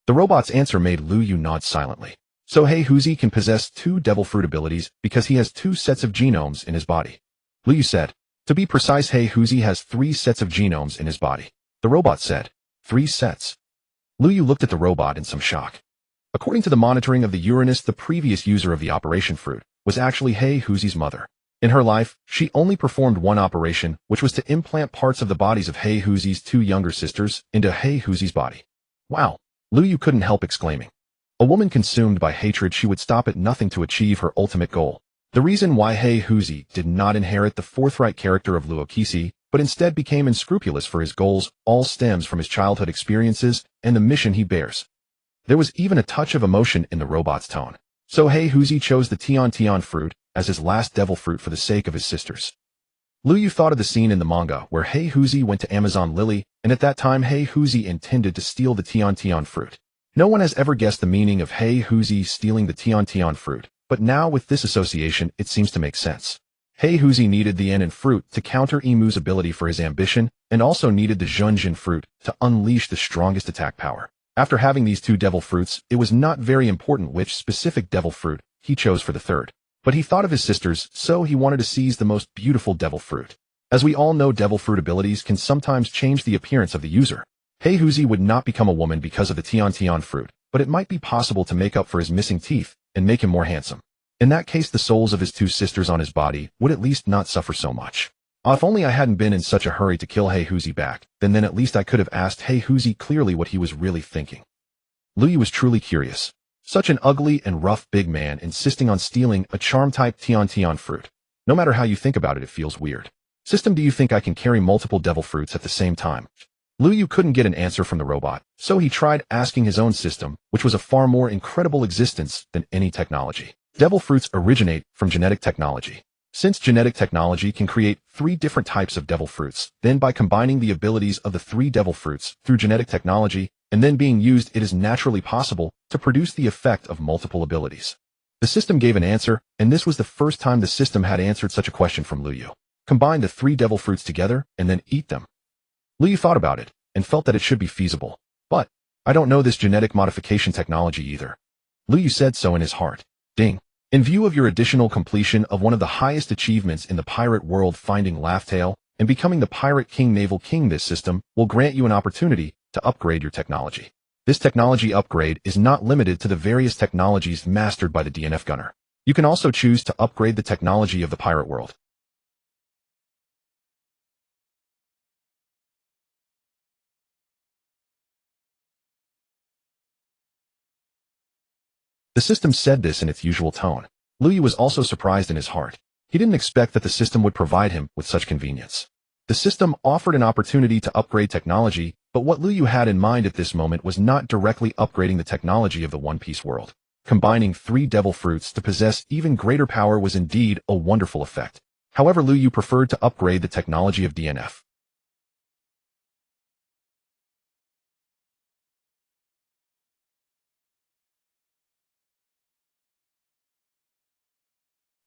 The robot's answer made Liu nod silently. So Heihuzi can possess 2 devil fruit abilities because he has 2 sets of genomes in his body. Liu said. To be precise, Heihuzi has 3 sets of genomes in his body. The robot said. 3 sets. Liu looked at the robot in some shock. According to the monitoring of the Uranus, the previous user of the operation fruit was actually Heihuzi's mother. In her life, she only performed one operation, which was to implant parts of the bodies of Heihuzi's 2 younger sisters into Heihuzi's body. Wow! Liu couldn't help exclaiming. A woman consumed by hatred, she would stop at nothing to achieve her ultimate goal. The reason why Heihuzi did not inherit the forthright character of Luokisi, but instead became unscrupulous for his goals, all stems from his childhood experiences and the mission he bears. There was even a touch of emotion in the robot's tone. So Heihuzi chose the Tian fruit as his last devil fruit for the sake of his sisters. Liu thought of the scene in the manga where Heihuzi went to Amazon Lily and at that time Hey Huzi intended to steal the Tian fruit. No one has ever guessed the meaning of Hey Huzi stealing the Tian fruit, but now with this association it seems to make sense. Hey Huzi needed the Nen fruit to counter Emu's ability for his ambition, and also needed the Zhunjin fruit to unleash the strongest attack power. After having these two devil fruits, it was not very important which specific devil fruit he chose for the third. But he thought of his sisters, so he wanted to seize the most beautiful devil fruit. As we all know, devil fruit abilities can sometimes change the appearance of the user. Hey Huzi would not become a woman because of the Tian fruit, but it might be possible to make up for his missing teeth and make him more handsome. In that case, the souls of his two sisters on his body would at least not suffer so much. If only I hadn't been in such a hurry to kill Hey Huzi back, then at least I could have asked Hey Huzi clearly what he was really thinking. Lu Yu was truly curious. Such an ugly and rough big man insisting on stealing a charm-type Tian fruit. No matter how you think about it, it feels weird. System, do you think I can carry multiple devil fruits at the same time? Lu Yu couldn't get an answer from the robot, so he tried asking his own system, which was a far more incredible existence than any technology. Devil fruits originate from genetic technology. Since genetic technology can create 3 different types of devil fruits, then by combining the abilities of the 3 devil fruits through genetic technology, and then being used, it is naturally possible to produce the effect of multiple abilities. The system gave an answer, and this was the first time the system had answered such a question from Lu Yu. Combine the 3 devil fruits together, and then eat them. Lu Yu thought about it, and felt that it should be feasible. But, I don't know this genetic modification technology either. Lu Yu said so in his heart. Ding. In view of your additional completion of one of the highest achievements in the pirate world, finding Laughtale, and becoming the Pirate King Naval King, this system will grant you an opportunity to upgrade your technology. This technology upgrade is not limited to the various technologies mastered by the DNF Gunner. You can also choose to upgrade the technology of the pirate world. The system said this in its usual tone. Lu Yu was also surprised in his heart. He didn't expect that the system would provide him with such convenience. The system offered an opportunity to upgrade technology, but what Lu Yu had in mind at this moment was not directly upgrading the technology of the One Piece world. Combining 3 devil fruits to possess even greater power was indeed a wonderful effect. However, Lu Yu preferred to upgrade the technology of DNF.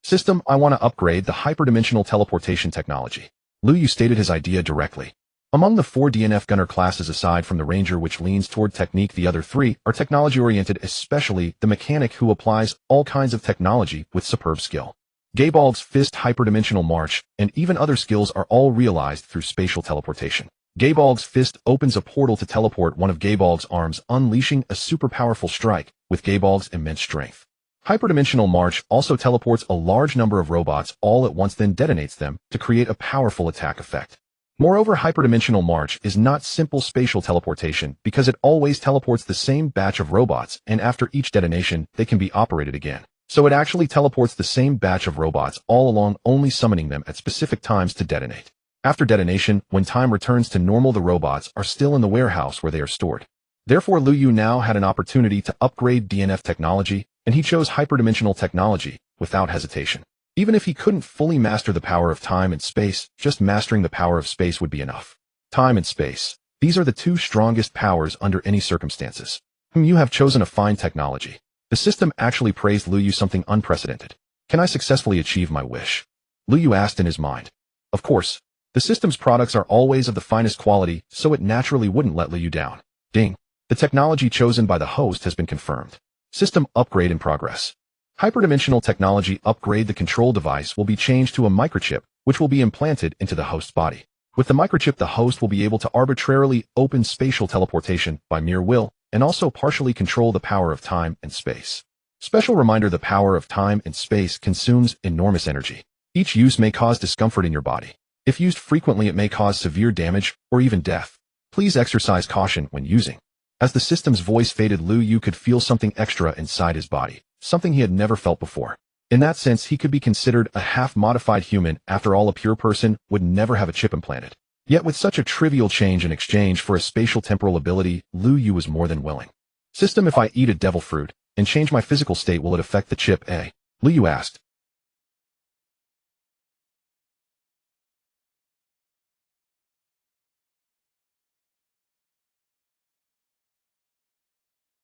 System, I want to upgrade the hyperdimensional teleportation technology. Lu Yu stated his idea directly. Among the 4 DNF Gunner classes, aside from the Ranger, which leans toward technique, the other 3 are technology-oriented, especially the mechanic, who applies all kinds of technology with superb skill. Gaebald's Fist, hyperdimensional march, and even other skills are all realized through spatial teleportation. Gaebald's Fist opens a portal to teleport one of Gaebald's arms, unleashing a super powerful strike with Gaebald's immense strength. Hyperdimensional March also teleports a large number of robots all at once, then detonates them to create a powerful attack effect. Moreover, Hyperdimensional March is not simple spatial teleportation because it always teleports the same batch of robots, and after each detonation, they can be operated again. So it actually teleports the same batch of robots all along, only summoning them at specific times to detonate. After detonation, when time returns to normal, the robots are still in the warehouse where they are stored. Therefore, Lu Yu now had an opportunity to upgrade DNF technology, and he chose hyperdimensional technology without hesitation. Even if he couldn't fully master the power of time and space, just mastering the power of space would be enough. Time and space. These are the 2 strongest powers under any circumstances. You have chosen a fine technology. The system actually praised Lu Yu something unprecedented. Can I successfully achieve my wish? Lu Yu asked in his mind. Of course. The system's products are always of the finest quality, so it naturally wouldn't let Lu Yu down. Ding. The technology chosen by the host has been confirmed. System upgrade in progress. Hyperdimensional technology upgrade. The control device will be changed to a microchip, which will be implanted into the host's body. With the microchip, the host will be able to arbitrarily open spatial teleportation by mere will, and also partially control the power of time and space. Special reminder: the power of time and space consumes enormous energy. Each use may cause discomfort in your body. If used frequently, it may cause severe damage or even death. Please exercise caution when using. As the system's voice faded, Lu Yu could feel something extra inside his body, something he had never felt before. In that sense, he could be considered a half-modified human. After all, a pure person would never have a chip implanted. Yet with such a trivial change in exchange for a spatial temporal ability, Lu Yu was more than willing. System, if I eat a devil fruit and change my physical state, will it affect the chip? Lu Yu asked.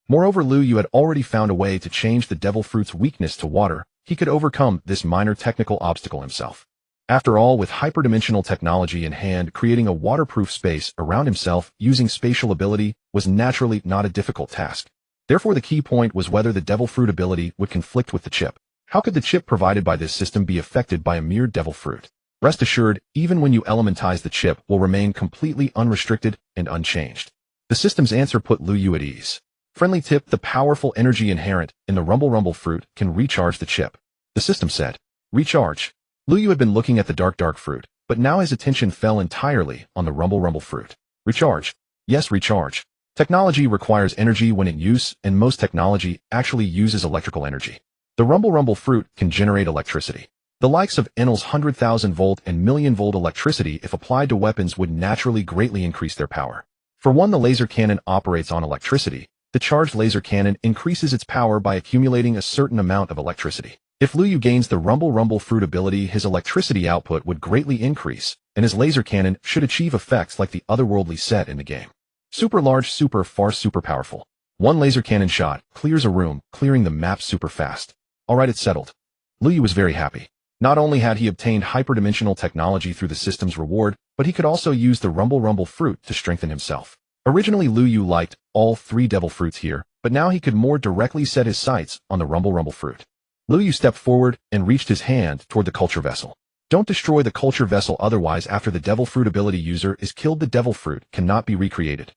Moreover, Lu Yu had already found a way to change the devil fruit's weakness to water. He could overcome this minor technical obstacle himself. After all, with hyperdimensional technology in hand, creating a waterproof space around himself using spatial ability was naturally not a difficult task. Therefore, the key point was whether the devil fruit ability would conflict with the chip. How could the chip provided by this system be affected by a mere devil fruit? Rest assured, even when you elementize, the chip will remain completely unrestricted and unchanged. The system's answer put Lu Yu at ease. Friendly tip: the powerful energy inherent in the rumble fruit can recharge the chip. The system said. Recharge. Lu Yu had been looking at the dark fruit, but now his attention fell entirely on the rumble fruit. Recharge. Yes, recharge. Technology requires energy when in use, and most technology actually uses electrical energy. The rumble fruit can generate electricity. The likes of Enel's 100,000 volt and million volt electricity, if applied to weapons, would naturally greatly increase their power. For one, the laser cannon operates on electricity. The charged laser cannon increases its power by accumulating a certain amount of electricity. If Lu Yu gains the rumble fruit ability, his electricity output would greatly increase, and his laser cannon should achieve effects like the otherworldly set in the game. Super large, super far, super powerful. One laser cannon shot clears a room, clearing the map super fast. Alright, it's settled. Lu Yu was very happy. Not only had he obtained hyperdimensional technology through the system's reward, but he could also use the rumble fruit to strengthen himself. Originally, Lu Yu liked all three devil fruits here, but now he could more directly set his sights on the rumble fruit. Lu Yu stepped forward and reached his hand toward the culture vessel. Don't destroy the culture vessel, otherwise after the devil fruit ability user is killed, the devil fruit cannot be recreated.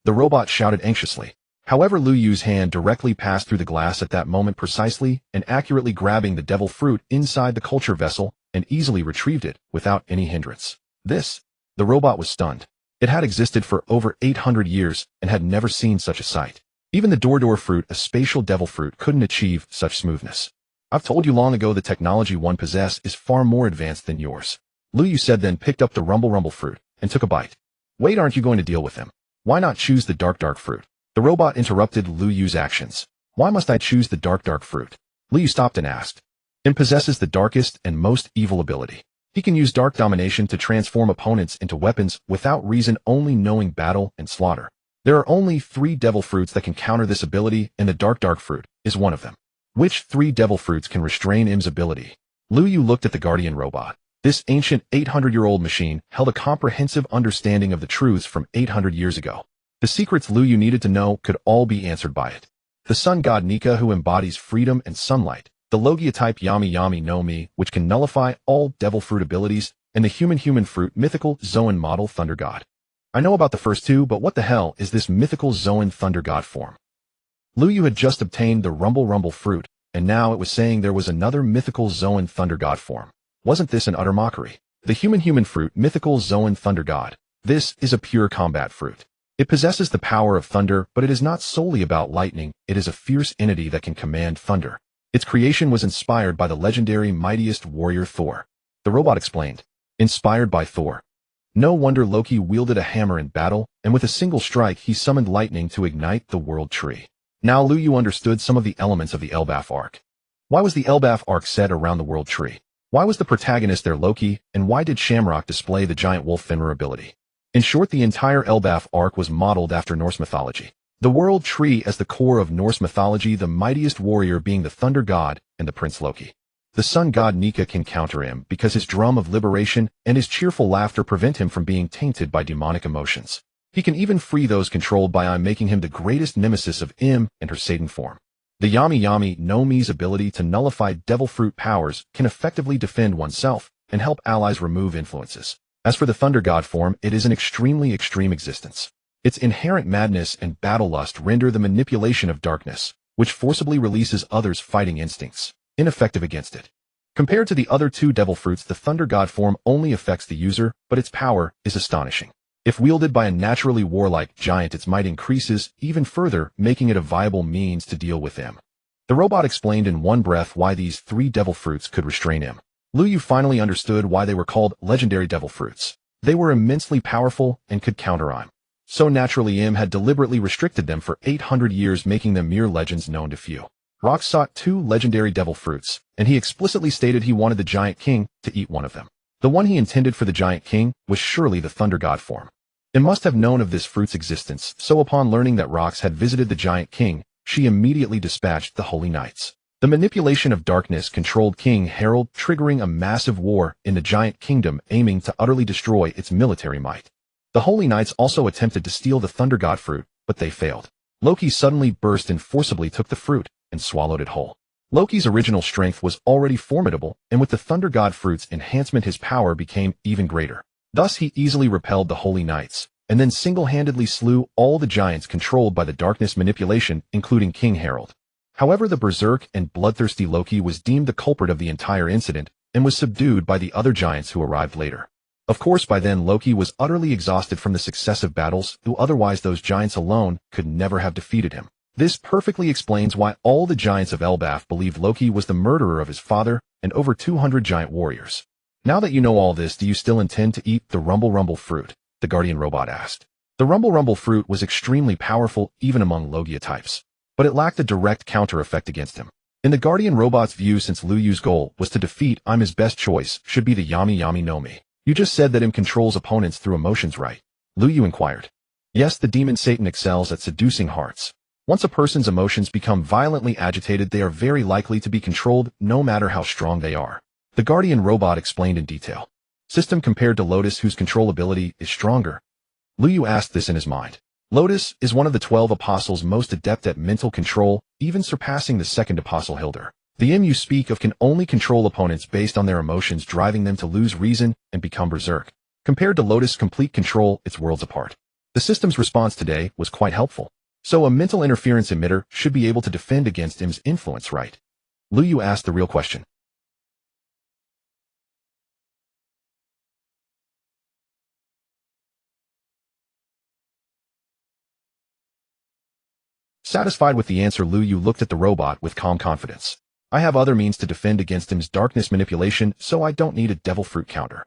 The robot shouted anxiously. However, Lu Yu's hand directly passed through the glass at that moment, precisely and accurately grabbing the devil fruit inside the culture vessel, and easily retrieved it without any hindrance. The robot was stunned. It had existed for over 800 years and had never seen such a sight. Even the door fruit, a spatial devil fruit, couldn't achieve such smoothness. I've told you long ago the technology one possesses is far more advanced than yours. Lu Yu said, then picked up the rumble fruit and took a bite. Wait, aren't you going to deal with him? Why not choose the dark fruit? The robot interrupted Lu Yu's actions. Why must I choose the dark fruit? Lu Yu stopped and asked. It possesses the darkest and most evil ability. He can use dark domination to transform opponents into weapons without reason, only knowing battle and slaughter. There are only 3 devil fruits that can counter this ability, and the dark fruit is one of them. Which 3 devil fruits can restrain him's ability? Lu Yu looked at the guardian robot. This ancient 800-year-old machine held a comprehensive understanding of the truths from 800 years ago. The secrets Lu Yu needed to know could all be answered by it. The sun god Nika, who embodies freedom and sunlight, the Logia type Yami no Mi, which can nullify all devil fruit abilities, and the human fruit mythical Zoan model thunder god. I know about the first 2, but what the hell is this mythical Zoan thunder god form? Lu Yu had just obtained the rumble fruit, and now it was saying there was another mythical Zoan thunder god form. Wasn't this an utter mockery? The human fruit mythical Zoan thunder god. This is a pure combat fruit. It possesses the power of thunder, but it is not solely about lightning. It is a fierce entity that can command thunder. Its creation was inspired by the legendary mightiest warrior Thor. The robot explained. Inspired by Thor. No wonder Loki wielded a hammer in battle, and with a single strike he summoned lightning to ignite the world tree. Now Lu Yu understood some of the elements of the Elbaf arc. Why was the Elbaf arc set around the world tree? Why was the protagonist there Loki, and why did Shamrock display the giant wolf Fenrir ability? In short, the entire Elbaf arc was modeled after Norse mythology. The world tree as the core of Norse mythology, the mightiest warrior being the thunder god and the prince Loki. The sun god Nika can counter him because his drum of liberation and his cheerful laughter prevent him from being tainted by demonic emotions. He can even free those controlled by making him the greatest nemesis of Im and her Satan form. The Yami no Mi's ability to nullify devil fruit powers can effectively defend oneself and help allies remove influences. As for the thunder god form, it is an extremely extreme existence. Its inherent madness and battle lust render the manipulation of darkness, which forcibly releases others' fighting instincts, ineffective against it. Compared to the other 2 devil fruits, the thunder god form only affects the user, but its power is astonishing. If wielded by a naturally warlike giant, its might increases even further, making it a viable means to deal with him. The robot explained in one breath why these 3 devil fruits could restrain him. Lu Yu finally understood why they were called legendary devil fruits. They were immensely powerful and could counter Im. So naturally Im had deliberately restricted them for 800 years, making them mere legends known to few. Rock sought 2 legendary devil fruits, and he explicitly stated he wanted the Giant King to eat one of them. The one he intended for the Giant King was surely the thunder god form. Im must have known of this fruit's existence, so upon learning that Rox had visited the Giant King, she immediately dispatched the Holy Knights. The manipulation of darkness controlled King Harold, triggering a massive war in the giant kingdom aiming to utterly destroy its military might. The Holy Knights also attempted to steal the Thunder God fruit, but they failed. Loki suddenly burst and forcibly took the fruit and swallowed it whole. Loki's original strength was already formidable, and with the Thunder God fruit's enhancement his power became even greater. Thus he easily repelled the Holy Knights, and then single-handedly slew all the giants controlled by the darkness manipulation, including King Harold. However, the berserk and bloodthirsty Loki was deemed the culprit of the entire incident and was subdued by the other giants who arrived later. Of course, by then Loki was utterly exhausted from the successive battles, though otherwise those giants alone could never have defeated him. This perfectly explains why all the giants of Elbaf believed Loki was the murderer of his father and over 200 giant warriors. Now that you know all this, do you still intend to eat the Rumble fruit? The Guardian robot asked. The Rumble fruit was extremely powerful even among Logia types, but it lacked a direct counter effect against him. In the Guardian robot's view, since Lu Yu's goal was to defeat him, his best choice should be the Yami no Mi. You just said that him controls opponents through emotions, right? Lu Yu inquired. Yes, the demon Satan excels at seducing hearts. Once a person's emotions become violently agitated, they are very likely to be controlled no matter how strong they are. The Guardian robot explained in detail. System compared to Lotus, whose controllability is stronger. Lu Yu asked this in his mind. Lotus is one of the 12 apostles most adept at mental control, even surpassing the second apostle Hildur. The you speak of can only control opponents based on their emotions, driving them to lose reason and become berserk. Compared to Lotus' complete control, it's worlds apart. The system's response today was quite helpful. So a mental interference emitter should be able to defend against him's influence, right? Lu Yu asked the real question. Satisfied with the answer, Lu Yu looked at the robot with calm confidence. I have other means to defend against him's darkness manipulation, so I don't need a devil fruit counter.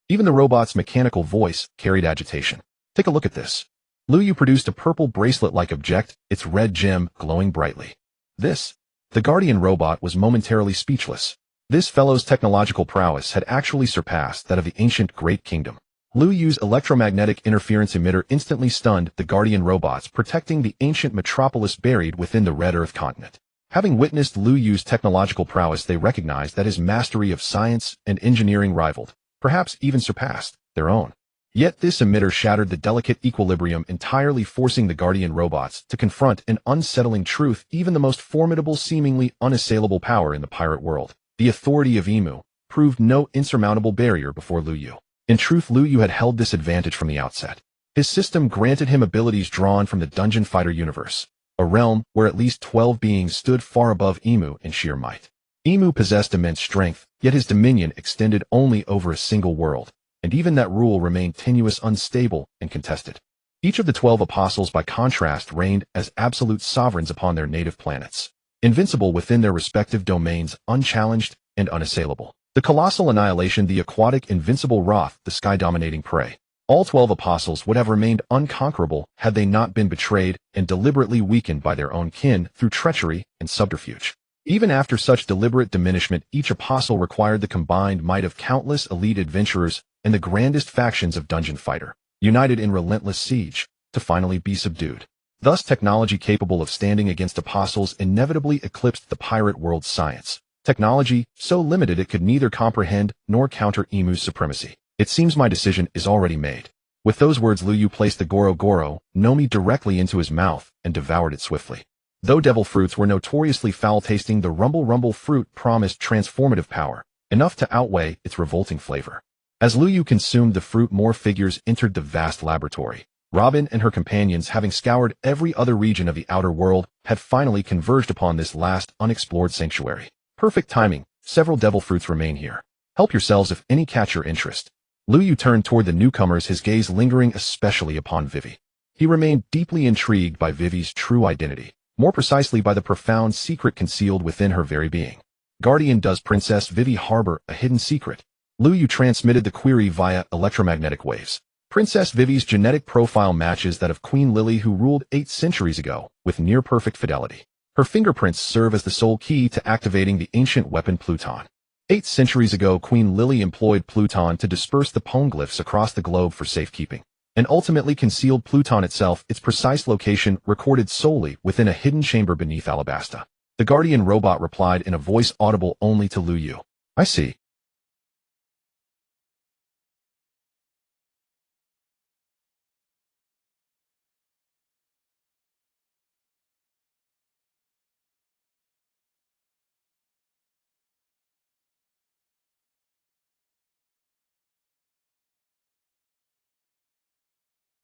Even the robot's mechanical voice carried agitation. Take a look at this. Lu Yu produced a purple bracelet-like object, its red gem glowing brightly. This. The Guardian robot was momentarily speechless. This fellow's technological prowess had actually surpassed that of the ancient Great Kingdom. Lu Yu's electromagnetic interference emitter instantly stunned the Guardian robots, protecting the ancient metropolis buried within the Red Earth continent. Having witnessed Lu Yu's technological prowess, they recognized that his mastery of science and engineering rivaled, perhaps even surpassed, their own. Yet this emitter shattered the delicate equilibrium, entirely forcing the Guardian robots to confront an unsettling truth. Even the most formidable, seemingly unassailable power in the pirate world, the authority of Emu, proved no insurmountable barrier before Lu Yu. In truth, Lu Yu had held this advantage from the outset. His system granted him abilities drawn from the Dungeon Fighter universe, a realm where at least 12 beings stood far above Emu in sheer might. Emu possessed immense strength, yet his dominion extended only over a single world, and even that rule remained tenuous, unstable, and contested. Each of the 12 apostles, by contrast, reigned as absolute sovereigns upon their native planets, invincible within their respective domains, unchallenged and unassailable. The colossal annihilation, the aquatic invincible wrath, the sky-dominating prey. All 12 apostles would have remained unconquerable had they not been betrayed and deliberately weakened by their own kin through treachery and subterfuge. Even after such deliberate diminishment, each apostle required the combined might of countless elite adventurers and the grandest factions of Dungeon Fighter, united in relentless siege, to finally be subdued. Thus, technology capable of standing against apostles inevitably eclipsed the pirate world's science. Technology so limited it could neither comprehend nor counter Emu's supremacy. It seems my decision is already made. With those words, Lu Yu placed the Goro no Mi directly into his mouth and devoured it swiftly. Though devil fruits were notoriously foul-tasting, the Rumble fruit promised transformative power, enough to outweigh its revolting flavor. As Lu Yu consumed the fruit, more figures entered the vast laboratory. Robin and her companions, having scoured every other region of the outer world, had finally converged upon this last unexplored sanctuary. Perfect timing. Several devil fruits remain here. Help yourselves if any catch your interest. Lu Yu turned toward the newcomers, his gaze lingering especially upon Vivi. He remained deeply intrigued by Vivi's true identity, more precisely by the profound secret concealed within her very being. Guardian, does Princess Vivi harbor a hidden secret? Lu Yu transmitted the query via electromagnetic waves. Princess Vivi's genetic profile matches that of Queen Lily, who ruled 8 centuries ago, with near-perfect fidelity. Her fingerprints serve as the sole key to activating the ancient weapon Pluton. 8 centuries ago, Queen Lily employed Pluton to disperse the poneglyphs across the globe for safekeeping, and ultimately concealed Pluton itself, its precise location recorded solely within a hidden chamber beneath Alabasta. The Guardian robot replied in a voice audible only to Lu Yu. I see.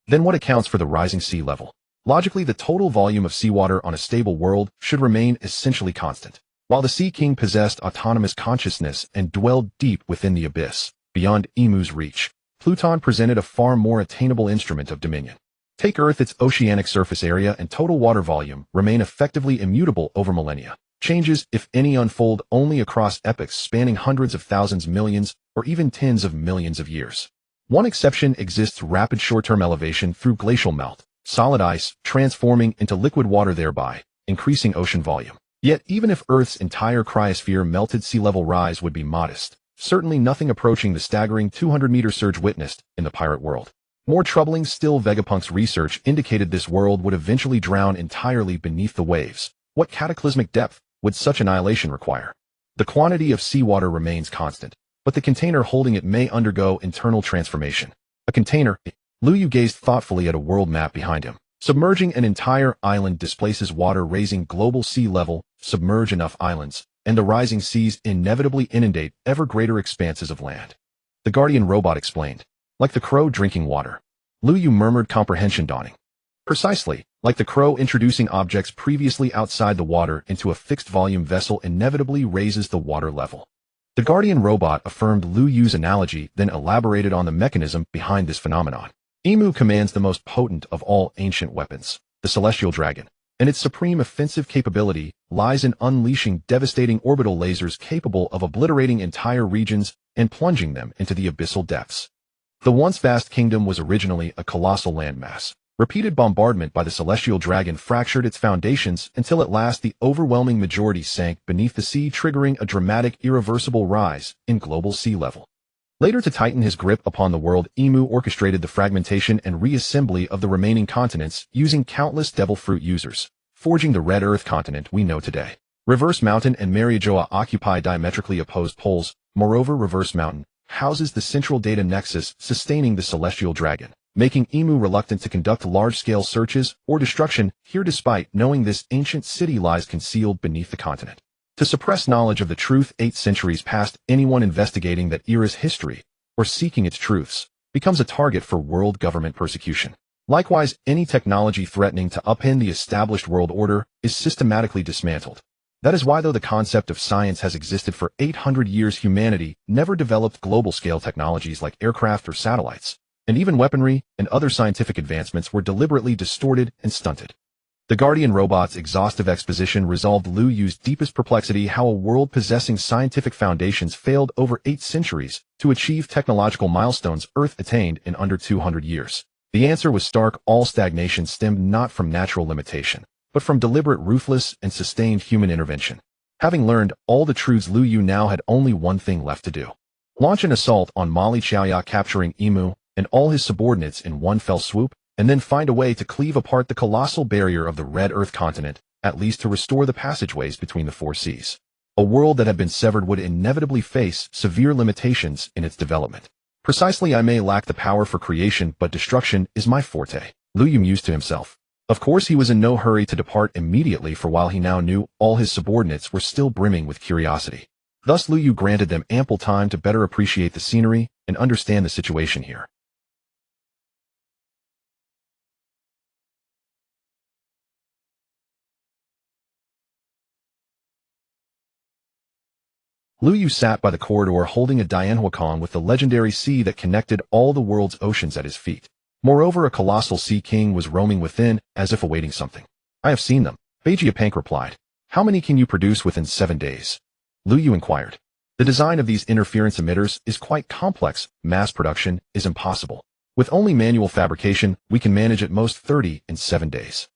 Then what accounts for the rising sea level? Logically, the total volume of seawater on a stable world should remain essentially constant. While the Sea King possessed autonomous consciousness and dwelled deep within the abyss, beyond Emu's reach, Pluton presented a far more attainable instrument of dominion. Take Earth, its oceanic surface area and total water volume remain effectively immutable over millennia. Changes, if any, unfold only across epochs spanning hundreds of thousands, millions, or even tens of millions of years. One exception exists: rapid short-term elevation through glacial melt, solid ice transforming into liquid water, thereby increasing ocean volume. Yet, even if Earth's entire cryosphere melted, sea level rise would be modest, certainly nothing approaching the staggering 200-meter surge witnessed in the pirate world. More troubling still, Vegapunk's research indicated this world would eventually drown entirely beneath the waves. What cataclysmic depth would such annihilation require? The quantity of seawater remains constant, but the container holding it may undergo internal transformation. A container? Lu Yu gazed thoughtfully at a world map behind him. Submerging an entire island displaces water, raising global sea level. Submerge enough islands, and the rising seas inevitably inundate ever greater expanses of land. The Guardian robot explained. Like the crow drinking water. Lu Yu murmured, comprehension dawning. Precisely, like the crow introducing objects previously outside the water into a fixed volume vessel inevitably raises the water level. The Guardian robot affirmed Lu Yu's analogy, then elaborated on the mechanism behind this phenomenon. Emu commands the most potent of all ancient weapons, the Celestial Dragon, and its supreme offensive capability lies in unleashing devastating orbital lasers capable of obliterating entire regions and plunging them into the abyssal depths. The once vast kingdom was originally a colossal landmass. Repeated bombardment by the Celestial Dragon fractured its foundations until at last the overwhelming majority sank beneath the sea, triggering a dramatic, irreversible rise in global sea level. Later, to tighten his grip upon the world, Emu orchestrated the fragmentation and reassembly of the remaining continents using countless devil fruit users, forging the Red Earth continent we know today. Reverse Mountain and Mariajoa occupy diametrically opposed poles. Moreover, Reverse Mountain houses the central data nexus sustaining the Celestial Dragon, making Emu reluctant to conduct large-scale searches or destruction here, despite knowing this ancient city lies concealed beneath the continent. To suppress knowledge of the truth 8 centuries past, anyone investigating that era's history or seeking its truths becomes a target for world government persecution. Likewise, any technology threatening to upend the established world order is systematically dismantled. That is why, though the concept of science has existed for 800 years, humanity never developed global-scale technologies like aircraft or satellites, and even weaponry and other scientific advancements were deliberately distorted and stunted. The Guardian robot's exhaustive exposition resolved Lu Yu's deepest perplexity: how a world possessing scientific foundations failed over 8 centuries to achieve technological milestones Earth attained in under 200 years. The answer was stark: all stagnation stemmed not from natural limitation, but from deliberate, ruthless, and sustained human intervention. Having learned all the truths, Lu Yu now had only one thing left to do: launch an assault on Mali Chaoya, capturing Emu and all his subordinates in one fell swoop, and then find a way to cleave apart the colossal barrier of the Red Earth continent, at least to restore the passageways between the 4 seas. A world that had been severed would inevitably face severe limitations in its development. Precisely, I may lack the power for creation, but destruction is my forte, Lu Yu mused to himself. Of course, he was in no hurry to depart immediately, for while he now knew, all his subordinates were still brimming with curiosity. Thus, Lu Yu granted them ample time to better appreciate the scenery and understand the situation here. Lu Yu sat by the corridor holding a Dianhuacong with the legendary sea that connected all the world's oceans at his feet. Moreover, a colossal sea king was roaming within, as if awaiting something. I have seen them, Vegapunk replied. How many can you produce within 7 days? Lu Yu inquired. The design of these interference emitters is quite complex. Mass production is impossible. With only manual fabrication, we can manage at most 30 in 7 days.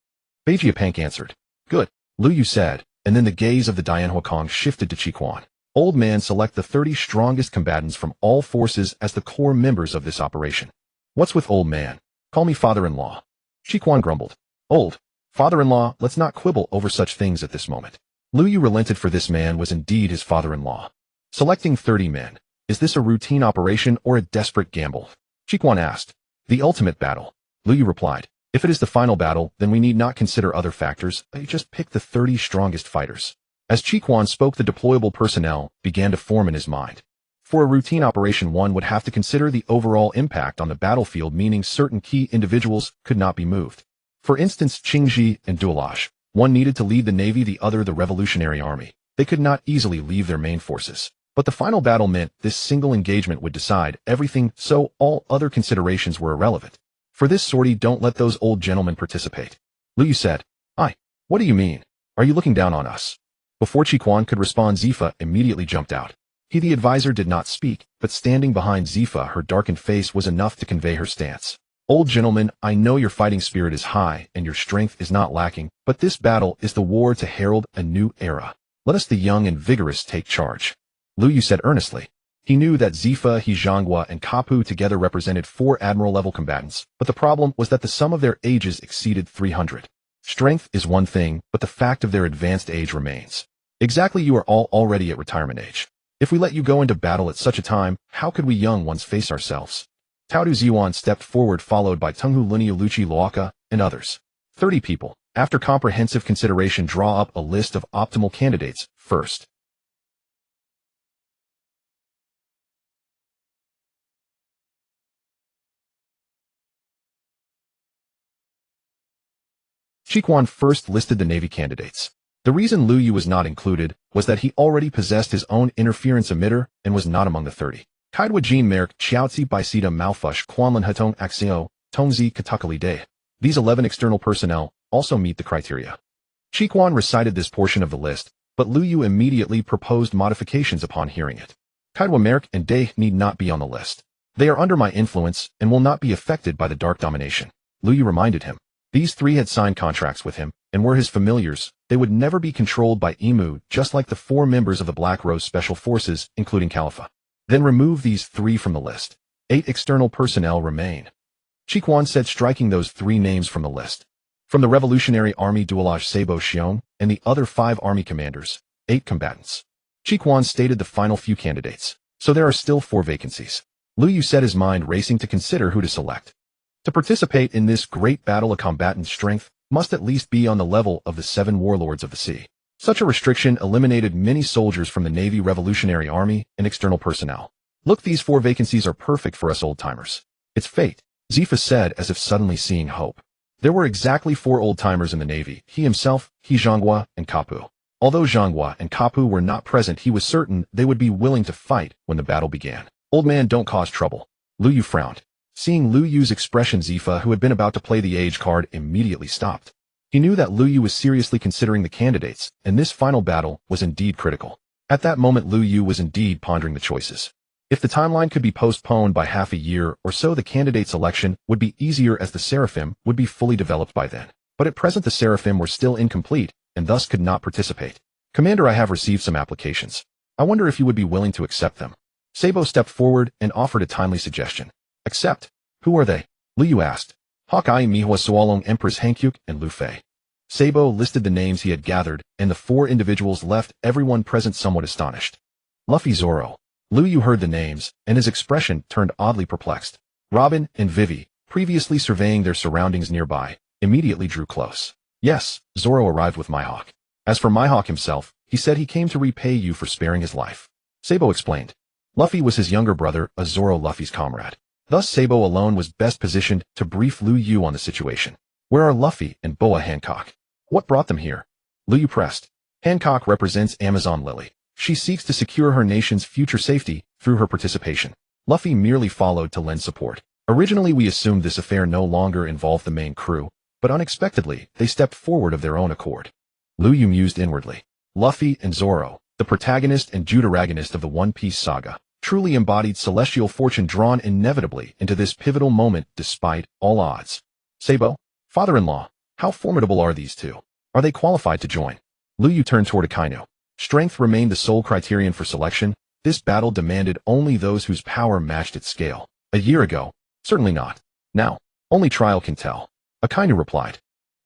Vegapunk answered. Good. Lu Yu said, and then the gaze of the Dian Huakong shifted to Chiquan. Old man, select the 30 strongest combatants from all forces as the core members of this operation. What's with old man? Call me father-in-law. Chiquan grumbled. Old. Father-in-law, let's not quibble over such things at this moment. Lu Yu relented, for this man was indeed his father-in-law. Selecting 30 men. Is this a routine operation or a desperate gamble? Chiquan asked. The ultimate battle. Lu Yu replied. If it is the final battle, then we need not consider other factors. I just pick the 30 strongest fighters. As Chiquan spoke, the deployable personnel began to form in his mind. For a routine operation, one would have to consider the overall impact on the battlefield, meaning certain key individuals could not be moved. For instance, Qingji and Duolage. One needed to lead the navy, the other the revolutionary army. They could not easily leave their main forces. But the final battle meant this single engagement would decide everything, so all other considerations were irrelevant. For this sortie, don't let those old gentlemen participate. Lu Yu said. What do you mean? Are you looking down on us? Before Chiquan could respond, Zifa immediately jumped out. He, the advisor, did not speak, but standing behind Zifa, her darkened face was enough to convey her stance. Old gentleman, I know your fighting spirit is high and your strength is not lacking, but this battle is the war to herald a new era. Let us, the young and vigorous, take charge. Lu Yu said earnestly. He knew that Zifa, Zhonghua, and Kapu together represented 4 admiral-level combatants, but the problem was that the sum of their ages exceeded 300. Strength is one thing, but the fact of their advanced age remains. Exactly, you are all already at retirement age. If we let you go into battle at such a time, how could we young ones face ourselves? Taudu Ziwan stepped forward, followed by Tunghu Lunia Luchi Luaka and others. 30 people. After comprehensive consideration, draw up a list of optimal candidates first. Chiquan first listed the Navy candidates. The reason Lu Yu was not included was that he already possessed his own interference emitter and was not among the 30. Kaidwa Jean Merk, Chiaozi Baisida Malfush, Quanlan Hatong Axio, Tongzi Katakali De. These 11 external personnel also meet the criteria. Chiquan recited this portion of the list, but Lu Yu immediately proposed modifications upon hearing it. Kaidwa Merk and De need not be on the list. They are under my influence and will not be affected by the dark domination. Lu Yu reminded him. These 3 had signed contracts with him and were his familiars. They would never be controlled by Emu, just like the 4 members of the Black Rose Special Forces, including Khalifa. Then remove these 3 from the list. 8 external personnel remain. Chiquan said, striking those 3 names from the list. From the Revolutionary Army, Duolage Sabo Xiong, and the other 5 army commanders, 8 combatants. Chiquan stated the final few candidates. So there are still 4 vacancies. Lu Yu set his mind racing to consider who to select. To participate in this great battle, a combatant's strength must at least be on the level of the 7 warlords of the sea. Such a restriction eliminated many soldiers from the Navy, Revolutionary Army, and external personnel. Look, these 4 vacancies are perfect for us old-timers. It's fate, Zifa said, as if suddenly seeing hope. There were exactly 4 old-timers in the Navy, he himself, Zhonghua, and Kapu. Although Zhonghua and Kapu were not present, he was certain they would be willing to fight when the battle began. Old man, don't cause trouble. Lu Yu frowned. Seeing Lu Yu's expression, Zifa, who had been about to play the age card, immediately stopped. He knew that Lu Yu was seriously considering the candidates, and this final battle was indeed critical. At that moment, Lu Yu was indeed pondering the choices. If the timeline could be postponed by half a year or so, the candidate selection would be easier, as the Seraphim would be fully developed by then. But at present, the Seraphim were still incomplete, and thus could not participate. Commander, I have received some applications. I wonder if you would be willing to accept them. Sabo stepped forward and offered a timely suggestion. Accept? Who are they? Lu Yu asked. Hawkeye, Mihua Sualong, Empress Hankyuk, and Lu Fei. Sabo listed the names he had gathered, and the 4 individuals left everyone present somewhat astonished. Luffy, Zoro. Lu Yu heard the names, and his expression turned oddly perplexed. Robin and Vivi, previously surveying their surroundings nearby, immediately drew close. Yes, Zoro arrived with Mihawk. As for Mihawk himself, he said he came to repay you for sparing his life. Sabo explained. Luffy was his younger brother, a Zoro Luffy's comrade. Thus Sabo alone was best positioned to brief Lu Yu on the situation. Where are Luffy and Boa Hancock? What brought them here? Lu Yu pressed. Hancock represents Amazon Lily. She seeks to secure her nation's future safety through her participation. Luffy merely followed to lend support. Originally, we assumed this affair no longer involved the main crew, but unexpectedly, they stepped forward of their own accord. Lu Yu mused inwardly. Luffy and Zoro, the protagonist and deuteragonist of the One Piece saga, truly embodied celestial fortune, drawn inevitably into this pivotal moment despite all odds. Sabo, father-in-law, how formidable are these 2? Are they qualified to join? Lu Yu turned toward Akainu. Strength remained the sole criterion for selection. This battle demanded only those whose power matched its scale. A year ago, certainly not. Now, only trial can tell. Akainu replied.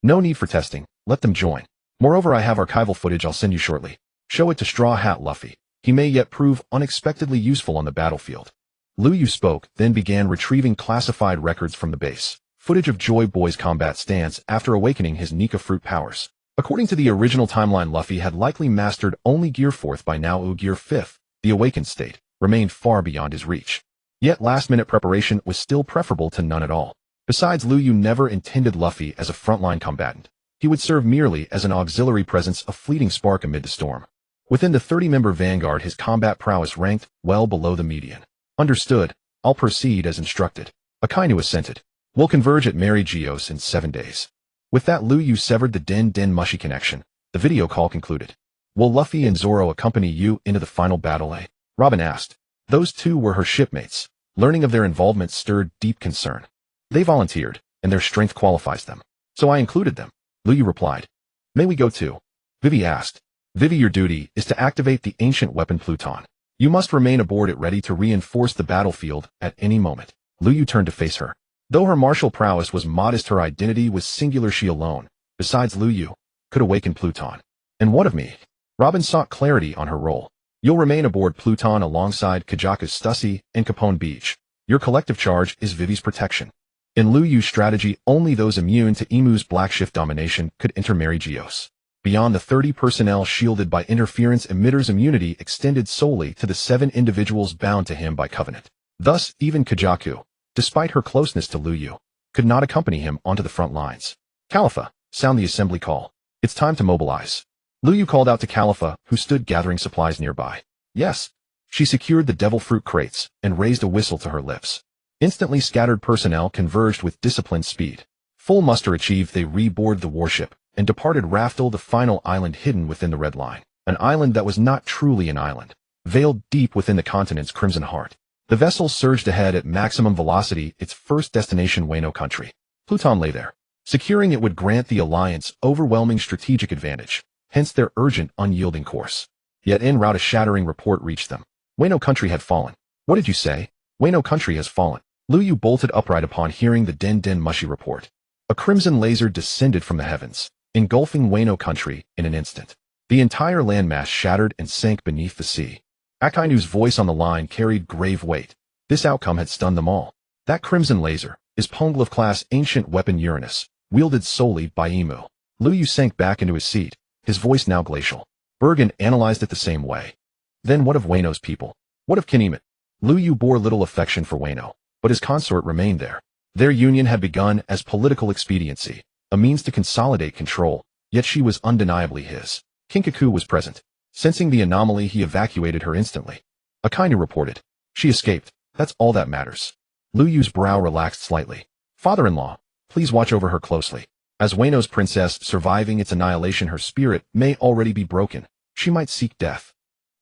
No need for testing, let them join. Moreover, I have archival footage I'll send you shortly. Show it to Straw Hat Luffy. He may yet prove unexpectedly useful on the battlefield. Lu Yu spoke, then began retrieving classified records from the base. Footage of Joy Boy's combat stance after awakening his Nika fruit powers. According to the original timeline, Luffy had likely mastered only Gear 4th by now. Gear 5th, the awakened state, remained far beyond his reach. Yet last-minute preparation was still preferable to none at all. Besides, Lu Yu never intended Luffy as a frontline combatant. He would serve merely as an auxiliary presence, a fleeting spark amid the storm. Within the 30-member vanguard, his combat prowess ranked well below the median. Understood. I'll proceed as instructed. Akainu assented. We'll converge at Mary Geos in 7 days. With that, Lu Yu severed the Den Mushi connection. The video call concluded. Will Luffy and Zoro accompany you into the final battle, eh? Robin asked. Those two were her shipmates. Learning of their involvement stirred deep concern. They volunteered, and their strength qualifies them. So I included them. Lu Yu replied. May we go too? Vivi asked. Vivi, your duty is to activate the ancient weapon Pluton. You must remain aboard it, ready to reinforce the battlefield at any moment. Lu Yu turned to face her. Though her martial prowess was modest, her identity was singular. She alone, besides Lu Yu, could awaken Pluton. And what of me? Robin sought clarity on her role. You'll remain aboard Pluton alongside Kajaku's Stussy and Capone Beach. Your collective charge is Vivi's protection. In Lu Yu's strategy, only those immune to Imu's Black Shift domination could enter Mary Geos. Beyond the 30 personnel shielded by interference emitters, immunity extended solely to the 7 individuals bound to him by covenant. Thus, even Kajaku, despite her closeness to Lu Yu, could not accompany him onto the front lines. Califa, sound the assembly call. It's time to mobilize. Lu Yu called out to Califa, who stood gathering supplies nearby. Yes. She secured the devil fruit crates and raised a whistle to her lips. Instantly, scattered personnel converged with disciplined speed. Full muster achieved, they reboarded the warship and departed Raftel, the final island hidden within the Red Line. An island that was not truly an island, veiled deep within the continent's crimson heart. The vessel surged ahead at maximum velocity, its first destination Wano country. Pluton lay there. Securing it would grant the Alliance overwhelming strategic advantage, hence their urgent, unyielding course. Yet en route a shattering report reached them. Wano country had fallen. What did you say? Wano country has fallen. Lu Yu bolted upright upon hearing the Den Mushi report. A crimson laser descended from the heavens, engulfing Wano country in an instant. The entire landmass shattered and sank beneath the sea. Akainu's voice on the line carried grave weight. This outcome had stunned them all. That crimson laser is Poneglyph-class ancient weapon Uranus, wielded solely by Imu. Lu Yu sank back into his seat, his voice now glacial. Bergen analyzed it the same way. Then what of Wano's people? What of Kinemon? Lu Yu bore little affection for Wano, but his consort remained there. Their union had begun as political expediency, a means to consolidate control, yet she was undeniably his. Kinkaku was present. Sensing the anomaly, he evacuated her instantly. Akainu reported. She escaped. That's all that matters. Lu Yu's brow relaxed slightly. Father-in-law, please watch over her closely. As Wano's princess, surviving its annihilation, her spirit may already be broken. She might seek death.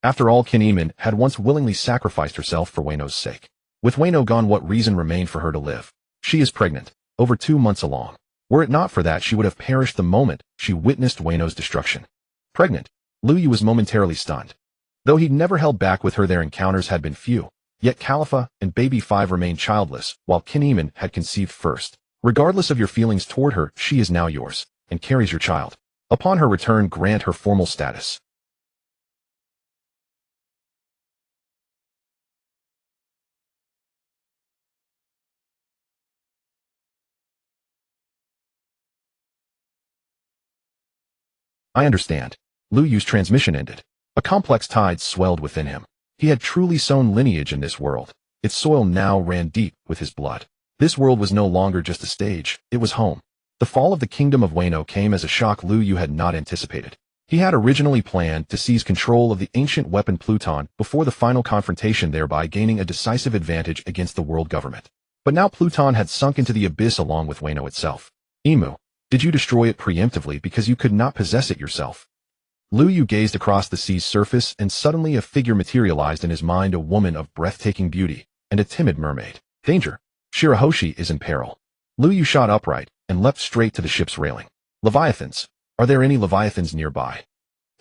After all, Kinemon had once willingly sacrificed herself for Wano's sake. With Wano gone, what reason remained for her to live? She is pregnant, over 2 months along. Were it not for that, she would have perished the moment she witnessed Wano's destruction. Pregnant? Lu Yu was momentarily stunned. Though he'd never held back with her, their encounters had been few. Yet Califa and Baby 5 remained childless, while Kinemon had conceived first. Regardless of your feelings toward her, she is now yours, and carries your child. Upon her return, grant her formal status. I understand. Lu Yu's transmission ended. A complex tide swelled within him. He had truly sown lineage in this world. Its soil now ran deep with his blood. This world was no longer just a stage, it was home. The fall of the kingdom of Wano came as a shock Lu Yu had not anticipated. He had originally planned to seize control of the ancient weapon Pluton before the final confrontation, thereby gaining a decisive advantage against the world government. But now Pluton had sunk into the abyss along with Wano itself. Imu, did you destroy it preemptively because you could not possess it yourself? Lu Yu gazed across the sea's surface, and suddenly a figure materialized in his mind, a woman of breathtaking beauty, and a timid mermaid. Danger! Shirahoshi is in peril. Lu Yu shot upright, and leapt straight to the ship's railing. Leviathans! Are there any Leviathans nearby?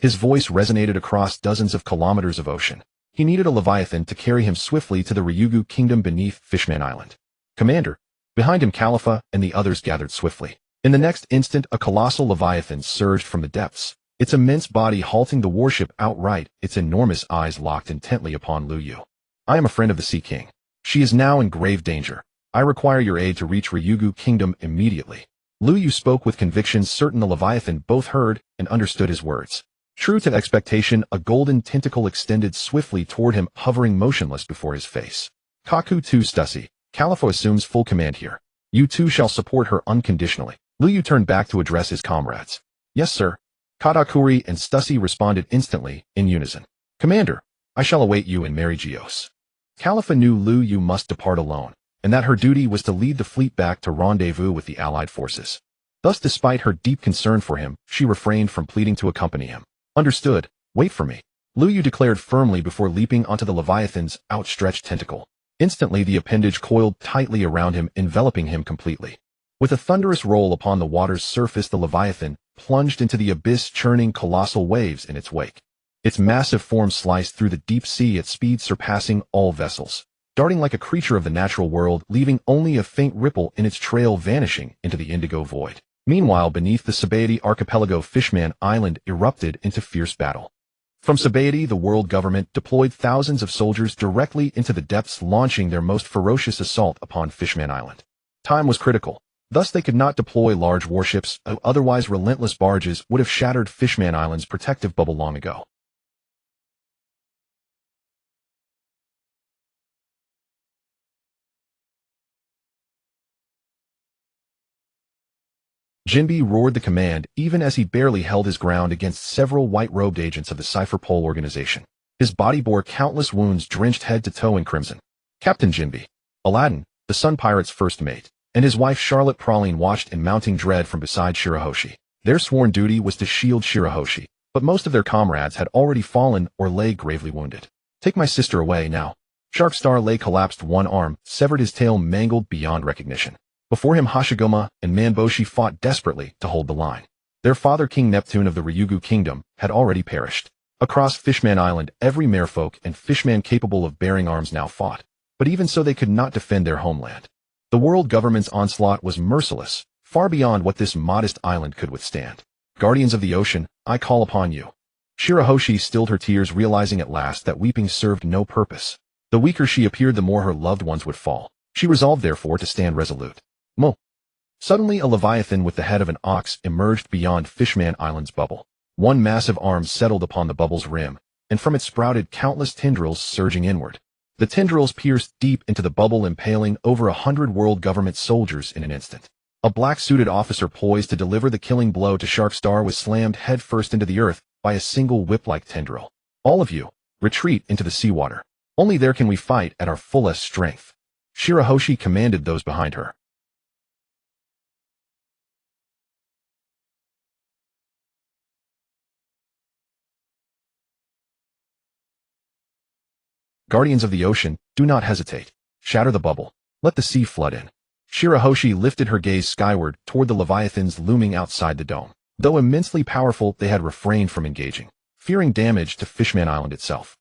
His voice resonated across dozens of kilometers of ocean. He needed a leviathan to carry him swiftly to the Ryugu kingdom beneath Fishman Island. Commander. Behind him Khalifa and the others gathered swiftly. In the next instant a colossal leviathan surged from the depths, its immense body halting the warship outright, its enormous eyes locked intently upon Lu Yu. I am a friend of the Sea King. She is now in grave danger. I require your aid to reach Ryugu kingdom immediately. Lu Yu spoke with conviction, certain the leviathan both heard and understood his words. True to expectation, a golden tentacle extended swiftly toward him, hovering motionless before his face. Kaku 2 Stussy. Khalifa assumes full command here. You two shall support her unconditionally. Lu Yu turned back to address his comrades. Yes, sir. Katakuri and Stussy responded instantly, in unison. Commander, I shall await you in Mary Geos. Khalifa knew Lu Yu must depart alone, and that her duty was to lead the fleet back to rendezvous with the Allied forces. Thus, despite her deep concern for him, she refrained from pleading to accompany him. Understood. Wait for me. Lu Yu declared firmly before leaping onto the leviathan's outstretched tentacle. Instantly the appendage coiled tightly around him, enveloping him completely. With a thunderous roll upon the water's surface, the leviathan plunged into the abyss, churning colossal waves in its wake. Its massive form sliced through the deep sea at speed surpassing all vessels, darting like a creature of the natural world, leaving only a faint ripple in its trail, vanishing into the indigo void. Meanwhile, beneath the Sabaody archipelago, Fishman Island erupted into fierce battle. From Sabaody, the world government deployed thousands of soldiers directly into the depths, launching their most ferocious assault upon Fishman Island. Time was critical. Thus they could not deploy large warships, otherwise relentless barges would have shattered Fishman Island's protective bubble long ago. Jinbe roared the command, even as he barely held his ground against several white-robed agents of the Cipher Pole organization. His body bore countless wounds, drenched head to toe in crimson. Captain Jinbe, Aladdin, the Sun Pirate's first mate, and his wife Charlotte Praline watched in mounting dread from beside Shirahoshi. Their sworn duty was to shield Shirahoshi, but most of their comrades had already fallen or lay gravely wounded. Take my sister away now. Sharkstar lay collapsed, one arm severed, his tail mangled beyond recognition. Before him Hashigoma and Manboshi fought desperately to hold the line. Their father, King Neptune of the Ryugu kingdom, had already perished. Across Fishman Island, every merfolk and fishman capable of bearing arms now fought, but even so they could not defend their homeland. The world government's onslaught was merciless, far beyond what this modest island could withstand. Guardians of the ocean, I call upon you. Shirahoshi stilled her tears, realizing at last that weeping served no purpose. The weaker she appeared, the more her loved ones would fall. She resolved therefore to stand resolute. Mo. Suddenly a leviathan with the head of an ox emerged beyond Fishman Island's bubble. One massive arm settled upon the bubble's rim, and from it sprouted countless tendrils surging inward. The tendrils pierced deep into the bubble, impaling over 100 world government soldiers in an instant. A black-suited officer poised to deliver the killing blow to Sharkstar was slammed headfirst into the earth by a single whip-like tendril. All of you, retreat into the seawater. Only there can we fight at our fullest strength. Shirahoshi commanded those behind her. Guardians of the ocean, do not hesitate. Shatter the bubble. Let the sea flood in. Shirahoshi lifted her gaze skyward toward the leviathans looming outside the dome. Though immensely powerful, they had refrained from engaging, fearing damage to Fishman Island itself.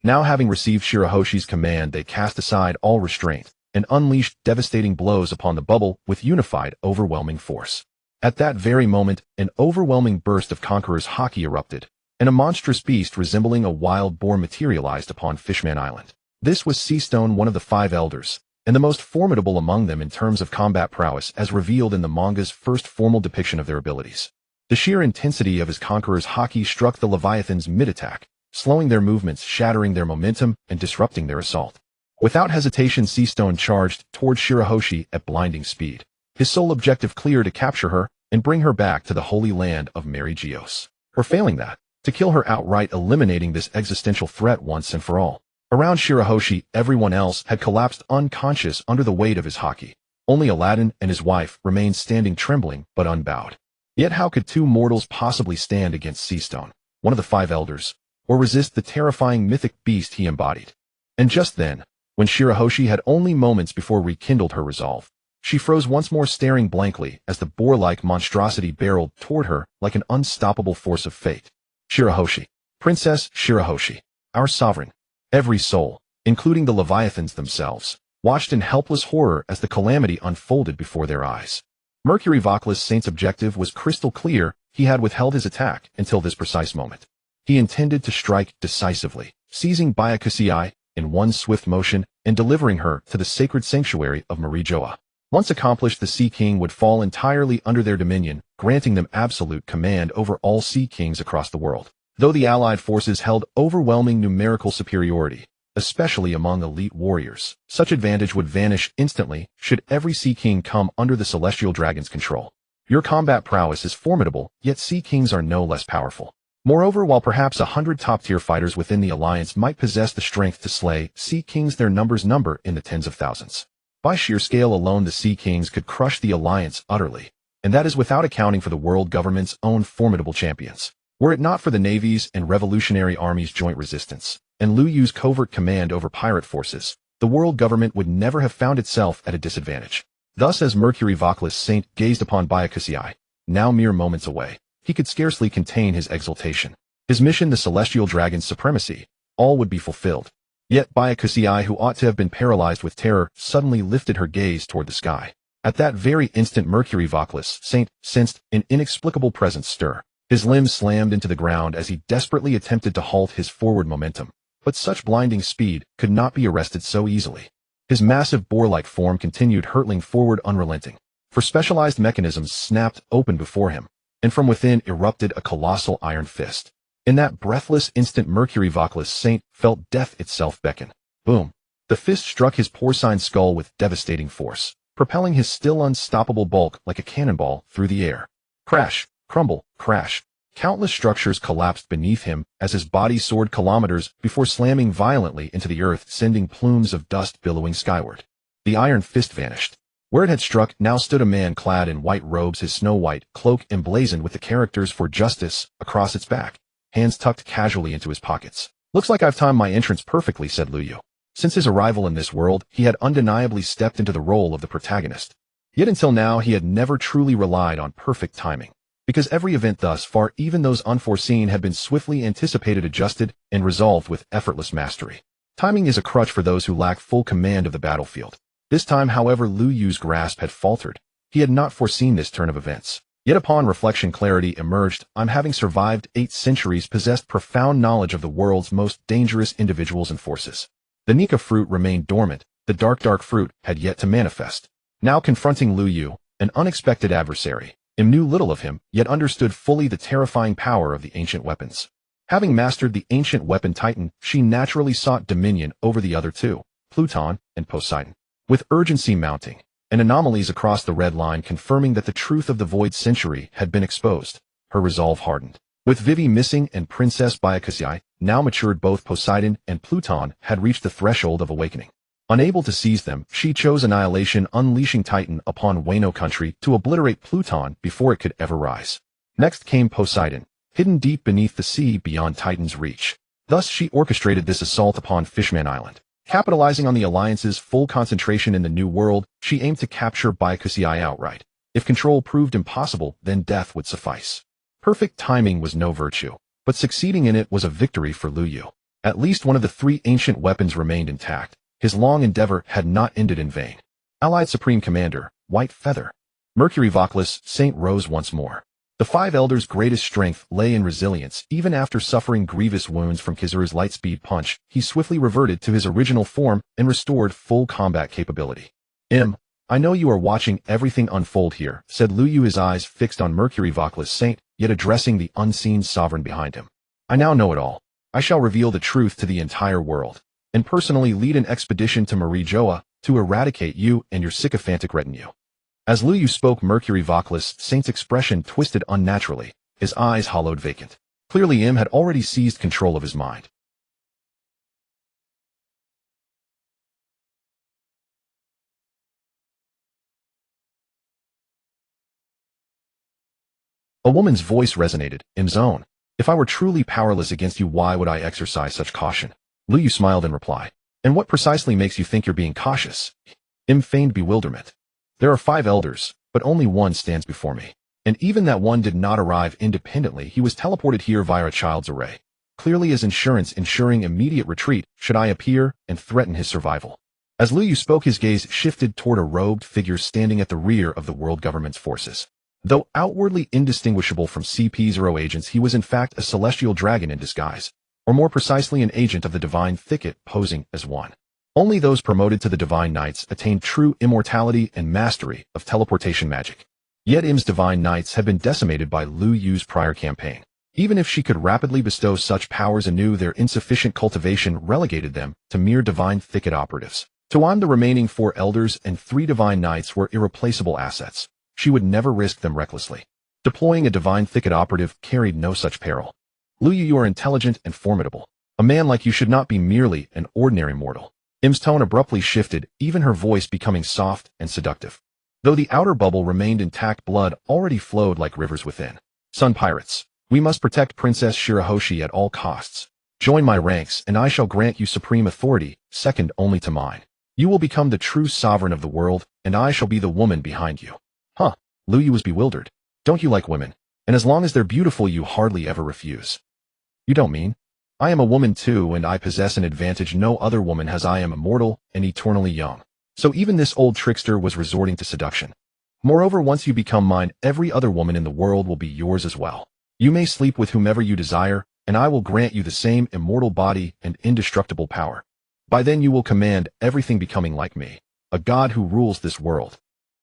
Now, having received Shirahoshi's command, they cast aside all restraint and unleashed devastating blows upon the bubble with unified, overwhelming force. At that very moment, an overwhelming burst of Conqueror's haki erupted, and a monstrous beast resembling a wild boar materialized upon Fishman Island. This was Seastone, one of the 5 elders, and the most formidable among them in terms of combat prowess, as revealed in the manga's first formal depiction of their abilities. The sheer intensity of his Conqueror's haki struck the Leviathan's mid-attack, slowing their movements, shattering their momentum, and disrupting their assault. Without hesitation, Seastone charged toward Shirahoshi at blinding speed, his sole objective clear: to capture her and bring her back to the holy land of Mary Geos. Or failing that, to kill her outright, eliminating this existential threat once and for all. Around Shirahoshi, everyone else had collapsed unconscious under the weight of his haki. Only Aladdin and his wife remained standing, trembling but unbowed. Yet how could 2 mortals possibly stand against Seastone, one of the 5 elders, or resist the terrifying mythic beast he embodied? And just then, when Shirahoshi had only moments before rekindled her resolve, she froze once more, staring blankly as the boar-like monstrosity barreled toward her like an unstoppable force of fate. Shirahoshi. Princess Shirahoshi. Our sovereign. Every soul, including the Leviathans themselves, watched in helpless horror as the calamity unfolded before their eyes. Mercury Voclus Saint's objective was crystal clear. He had withheld his attack until this precise moment. He intended to strike decisively, seizing Byakushii in one swift motion and delivering her to the sacred sanctuary of Marijoa. Once accomplished, the Sea King would fall entirely under their dominion, granting them absolute command over all Sea Kings across the world. Though the Allied forces held overwhelming numerical superiority, especially among elite warriors, such advantage would vanish instantly should every Sea King come under the Celestial Dragon's control. Your combat prowess is formidable, yet Sea Kings are no less powerful. Moreover, while perhaps 100 top-tier fighters within the alliance might possess the strength to slay Sea Kings, their numbers number in the tens of thousands. By sheer scale alone, the Sea Kings could crush the alliance utterly, and that is without accounting for the world government's own formidable champions. Were it not for the navies and revolutionary armies' joint resistance, and Liu Yu's covert command over pirate forces, the world government would never have found itself at a disadvantage. Thus, as Mercury Voclus Saint gazed upon Byakushii, now mere moments away, he could scarcely contain his exultation. His mission, the Celestial Dragon's supremacy, all would be fulfilled. Yet Byakushii, who ought to have been paralyzed with terror, suddenly lifted her gaze toward the sky. At that very instant, Mercury Voclus Saint sensed an inexplicable presence stir. His limbs slammed into the ground as he desperately attempted to halt his forward momentum, but such blinding speed could not be arrested so easily. His massive boar-like form continued hurtling forward unrelenting, for specialized mechanisms snapped open before him, and from within erupted a colossal iron fist. In that breathless instant, Mercury Voclus Saint felt death itself beckon. Boom! The fist struck his porcine skull with devastating force, propelling his still unstoppable bulk like a cannonball through the air. Crash! Crumble, crash. Countless structures collapsed beneath him as his body soared kilometers before slamming violently into the earth, sending plumes of dust billowing skyward. The iron fist vanished. Where it had struck now stood a man clad in white robes, his snow-white cloak emblazoned with the characters for justice across its back, hands tucked casually into his pockets. Looks like I've timed my entrance perfectly, said Liu Yu. Since his arrival in this world, he had undeniably stepped into the role of the protagonist. Yet until now, he had never truly relied on perfect timing. Because every event thus far, even those unforeseen, had been swiftly anticipated, adjusted, and resolved with effortless mastery. Timing is a crutch for those who lack full command of the battlefield. This time, however, Liu Yu's grasp had faltered. He had not foreseen this turn of events. Yet upon reflection, clarity emerged. Having survived 8 centuries, possessed profound knowledge of the world's most dangerous individuals and forces. The Nika fruit remained dormant. The dark fruit had yet to manifest. Now confronting Liu Yu, an unexpected adversary, knew little of him, yet understood fully the terrifying power of the ancient weapons. Having mastered the ancient weapon Titan, she naturally sought dominion over the other two, Pluton and Poseidon. With urgency mounting, and anomalies across the red line confirming that the truth of the void century had been exposed, her resolve hardened. With Vivi missing and Princess Byakushii now matured, both Poseidon and Pluton had reached the threshold of awakening. Unable to seize them, she chose annihilation, unleashing Titan upon Wano country to obliterate Pluton before it could ever rise. Next came Poseidon, hidden deep beneath the sea beyond Titan's reach. Thus she orchestrated this assault upon Fishman Island. Capitalizing on the Alliance's full concentration in the New World, she aimed to capture Byakushii outright. If control proved impossible, then death would suffice. Perfect timing was no virtue, but succeeding in it was a victory for Liu Yu. At least one of the 3 ancient weapons remained intact. His long endeavor had not ended in vain. Allied Supreme Commander, White Feather. Mercury Voclus Saint rose once more. The 5 elders' greatest strength lay in resilience. Even after suffering grievous wounds from Kizura's lightspeed punch, he swiftly reverted to his original form and restored full combat capability. I know you are watching everything unfold here, said Liu Yu, his eyes fixed on Mercury Voclus Saint, yet addressing the unseen sovereign behind him. I now know it all. I shall reveal the truth to the entire world, and personally lead an expedition to Marijoa to eradicate you and your sycophantic retinue. As Liu Yu spoke, Mercury Voclus Saint's expression twisted unnaturally, his eyes hollowed vacant. Clearly had already seized control of his mind. A woman's voice resonated, Im's own. If I were truly powerless against you, why would I exercise such caution? Liu Yu smiled in reply. And what precisely makes you think you're being cautious? Im feigned bewilderment. There are 5 elders, but only one stands before me. And even that one did not arrive independently, he was teleported here via a child's array, clearly as insurance ensuring immediate retreat should I appear and threaten his survival. As Liu Yu spoke, his gaze shifted toward a robed figure standing at the rear of the world government's forces. Though outwardly indistinguishable from CP0 agents, he was in fact a celestial dragon in disguise, or more precisely an agent of the divine thicket posing as one. Only those promoted to the divine knights attained true immortality and mastery of teleportation magic. Yet Im's divine knights had been decimated by Liu Yu's prior campaign. Even if she could rapidly bestow such powers anew, their insufficient cultivation relegated them to mere divine thicket operatives. To An, the remaining 4 elders and 3 divine knights were irreplaceable assets. She would never risk them recklessly. Deploying a divine thicket operative carried no such peril. Liu Yu, you are intelligent and formidable. A man like you should not be merely an ordinary mortal. Im's tone abruptly shifted, even her voice becoming soft and seductive. Though the outer bubble remained intact, blood already flowed like rivers within. Sun pirates, we must protect Princess Shirahoshi at all costs. Join my ranks, and I shall grant you supreme authority, second only to mine. You will become the true sovereign of the world, and I shall be the woman behind you. Huh? Liu Yu was bewildered. Don't you like women? And as long as they're beautiful, you hardly ever refuse. You don't mean? I am a woman too, and I possess an advantage no other woman has. I am immortal and eternally young. So even this old trickster was resorting to seduction. Moreover, once you become mine, every other woman in the world will be yours as well. You may sleep with whomever you desire, and I will grant you the same immortal body and indestructible power. By then you will command everything, becoming like me, a god who rules this world.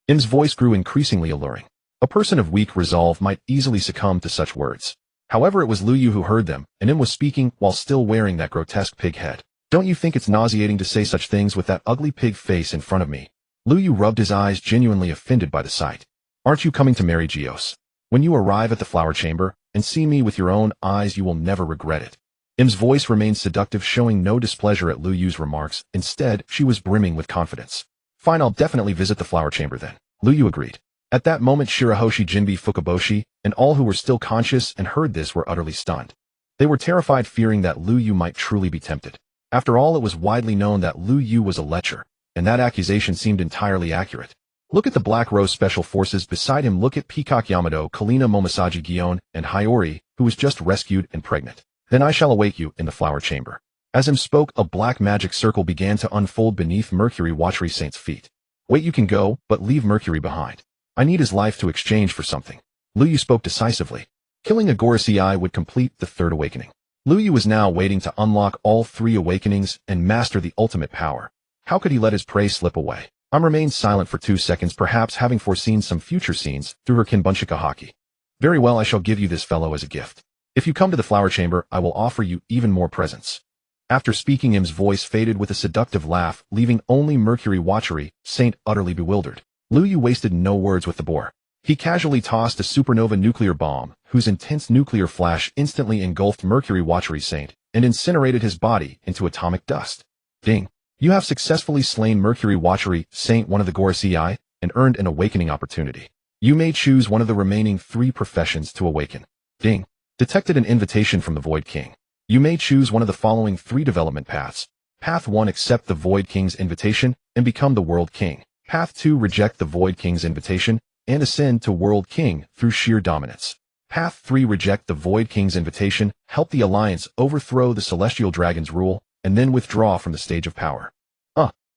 Im's voice grew increasingly alluring. A person of weak resolve might easily succumb to such words. However, it was Liu Yu who heard them, and Im was speaking while still wearing that grotesque pig head. Don't you think it's nauseating to say such things with that ugly pig face in front of me? Liu Yu rubbed his eyes, genuinely offended by the sight. Aren't you coming to marry Geos? When you arrive at the flower chamber and see me with your own eyes, you will never regret it. Im's voice remained seductive, showing no displeasure at Liu Yu's remarks. Instead, she was brimming with confidence. Fine, I'll definitely visit the flower chamber then. Liu Yu agreed. At that moment, Shirahoshi, Jinbi, Fukaboshi, and all who were still conscious and heard this were utterly stunned. They were terrified, fearing that Liu Yu might truly be tempted. After all, it was widely known that Liu Yu was a lecher, and that accusation seemed entirely accurate. Look at the Black Rose Special Forces beside him. Look at Peacock Yamato, Kalina Momosaji Gion, and Hiyori, who was just rescued and pregnant. Then I shall await you in the flower chamber. As Im spoke, a black magic circle began to unfold beneath Mercury Watchery Saint's feet. Wait, you can go, but leave Mercury behind. I need his life to exchange for something. Liu Yu spoke decisively. Killing a Gorosei would complete the 3rd awakening. Liu Yu was now waiting to unlock all 3 awakenings and master the ultimate power. How could he let his prey slip away? Remained silent for 2 seconds, perhaps having foreseen some future scenes through her Kinbunshika haki. Very well, I shall give you this fellow as a gift. If you come to the flower chamber, I will offer you even more presents. After speaking, Im's voice faded with a seductive laugh, leaving only Mercury Watchery Saint utterly bewildered. Liu Yu wasted no words with the boar. He casually tossed a supernova nuclear bomb, whose intense nuclear flash instantly engulfed Mercury Watchery Saint and incinerated his body into atomic dust. Ding! You have successfully slain Mercury Watchery Saint, one of the Gorosei, and earned an awakening opportunity. You may choose one of the remaining 3 professions to awaken. Ding! Detected an invitation from the Void King. You may choose one of the following 3 development paths. Path 1, accept the Void King's invitation and become the World King. Path 2, reject the Void King's invitation and ascend to World King through sheer dominance. Path 3, reject the Void King's invitation, help the Alliance overthrow the Celestial Dragon's rule, and then withdraw from the stage of power.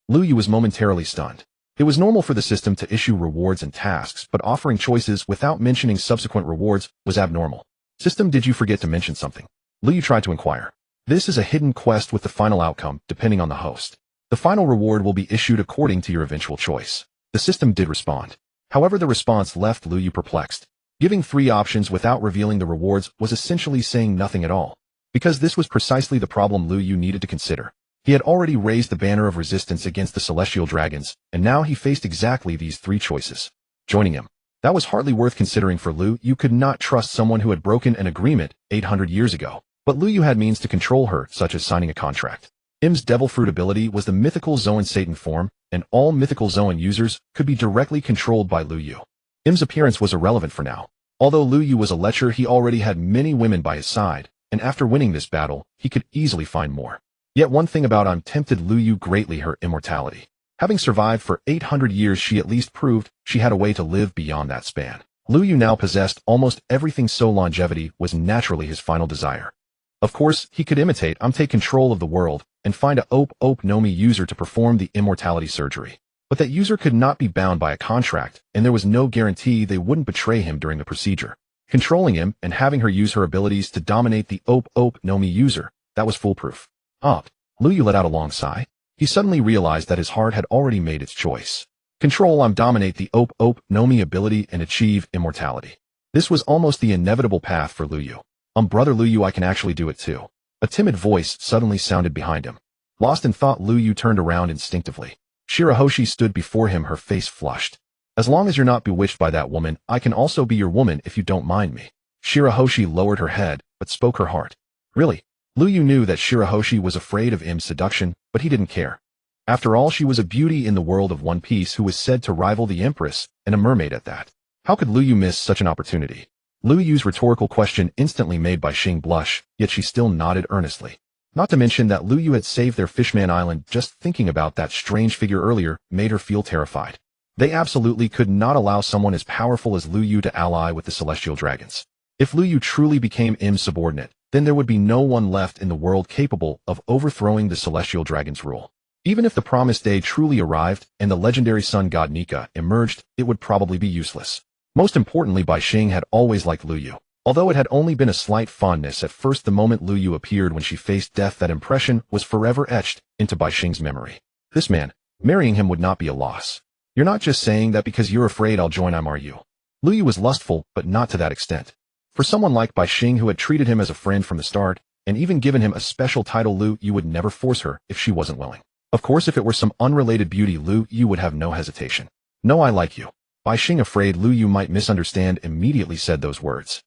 Liu Yu was momentarily stunned. It was normal for the system to issue rewards and tasks, but offering choices without mentioning subsequent rewards was abnormal. System, did you forget to mention something? Liu Yu tried to inquire. This is a hidden quest with the final outcome, depending on the host. The final reward will be issued according to your eventual choice. The system did respond. However, the response left Liu Yu perplexed. Giving 3 options without revealing the rewards was essentially saying nothing at all. Because this was precisely the problem Liu Yu needed to consider. He had already raised the banner of resistance against the Celestial Dragons, and now he faced exactly these 3 choices. Joining him. That was hardly worth considering for Liu. You could not trust someone who had broken an agreement 800 years ago. But Liu Yu had means to control her, such as signing a contract. Im's Devil Fruit ability was the mythical Zoan Satan form, and all mythical Zoan users could be directly controlled by Liu Yu. Im's appearance was irrelevant for now. Although Liu Yu was a lecher, he already had many women by his side, and after winning this battle, he could easily find more. Yet one thing about him tempted Liu Yu greatly: her immortality. Having survived for 800 years, she at least proved she had a way to live beyond that span. Lu Yu now possessed almost everything, so longevity was naturally his final desire. Of course, he could imitate take control of the world and find a Nomi user to perform the immortality surgery. But that user could not be bound by a contract, and there was no guarantee they wouldn't betray him during the procedure. Controlling him and having her use her abilities to dominate the Nomi user, that was foolproof. Lu Yu let out a long sigh. He suddenly realized that his heart had already made its choice. Control dominate the Nomi ability and achieve immortality. This was almost the inevitable path for Lu Yu. Brother Lu Yu, I can actually do it too. A timid voice suddenly sounded behind him. Lost in thought, Lu Yu turned around instinctively. Shirahoshi stood before him, her face flushed. As long as you're not bewitched by that woman, I can also be your woman if you don't mind me. Shirahoshi lowered her head, but spoke her heart. Really? Lu Yu knew that Shirahoshi was afraid of Im's seduction, but he didn't care. After all, she was a beauty in the world of One Piece who was said to rival the Empress, and a mermaid at that. How could Lu Yu miss such an opportunity? Lu Yu's rhetorical question instantly made Bai Xing blush, yet she still nodded earnestly. Not to mention that Lu Yu had saved their Fishman Island. Just thinking about that strange figure earlier made her feel terrified. They absolutely could not allow someone as powerful as Lu Yu to ally with the Celestial Dragons. If Lu Yu truly became Im's subordinate, then there would be no one left in the world capable of overthrowing the Celestial Dragon's rule. Even if the promised day truly arrived and the legendary sun god Nika emerged, it would probably be useless. Most importantly, Bai Xing had always liked Lu Yu. Although it had only been a slight fondness at first, the moment Lu Yu appeared when she faced death, that impression was forever etched into Bai Xing's memory. This man, marrying him would not be a loss. You're not just saying that because you're afraid I'll join are you? Lu Yu was lustful, but not to that extent. For someone like Bai Xing, who had treated him as a friend from the start, and even given him a special title, Lu Yu would never force her if she wasn't willing. Of course, if it were some unrelated beauty, Lu Yu would have no hesitation. No, I like you. Bai Xing, afraid Lu Yu might misunderstand, immediately said those words.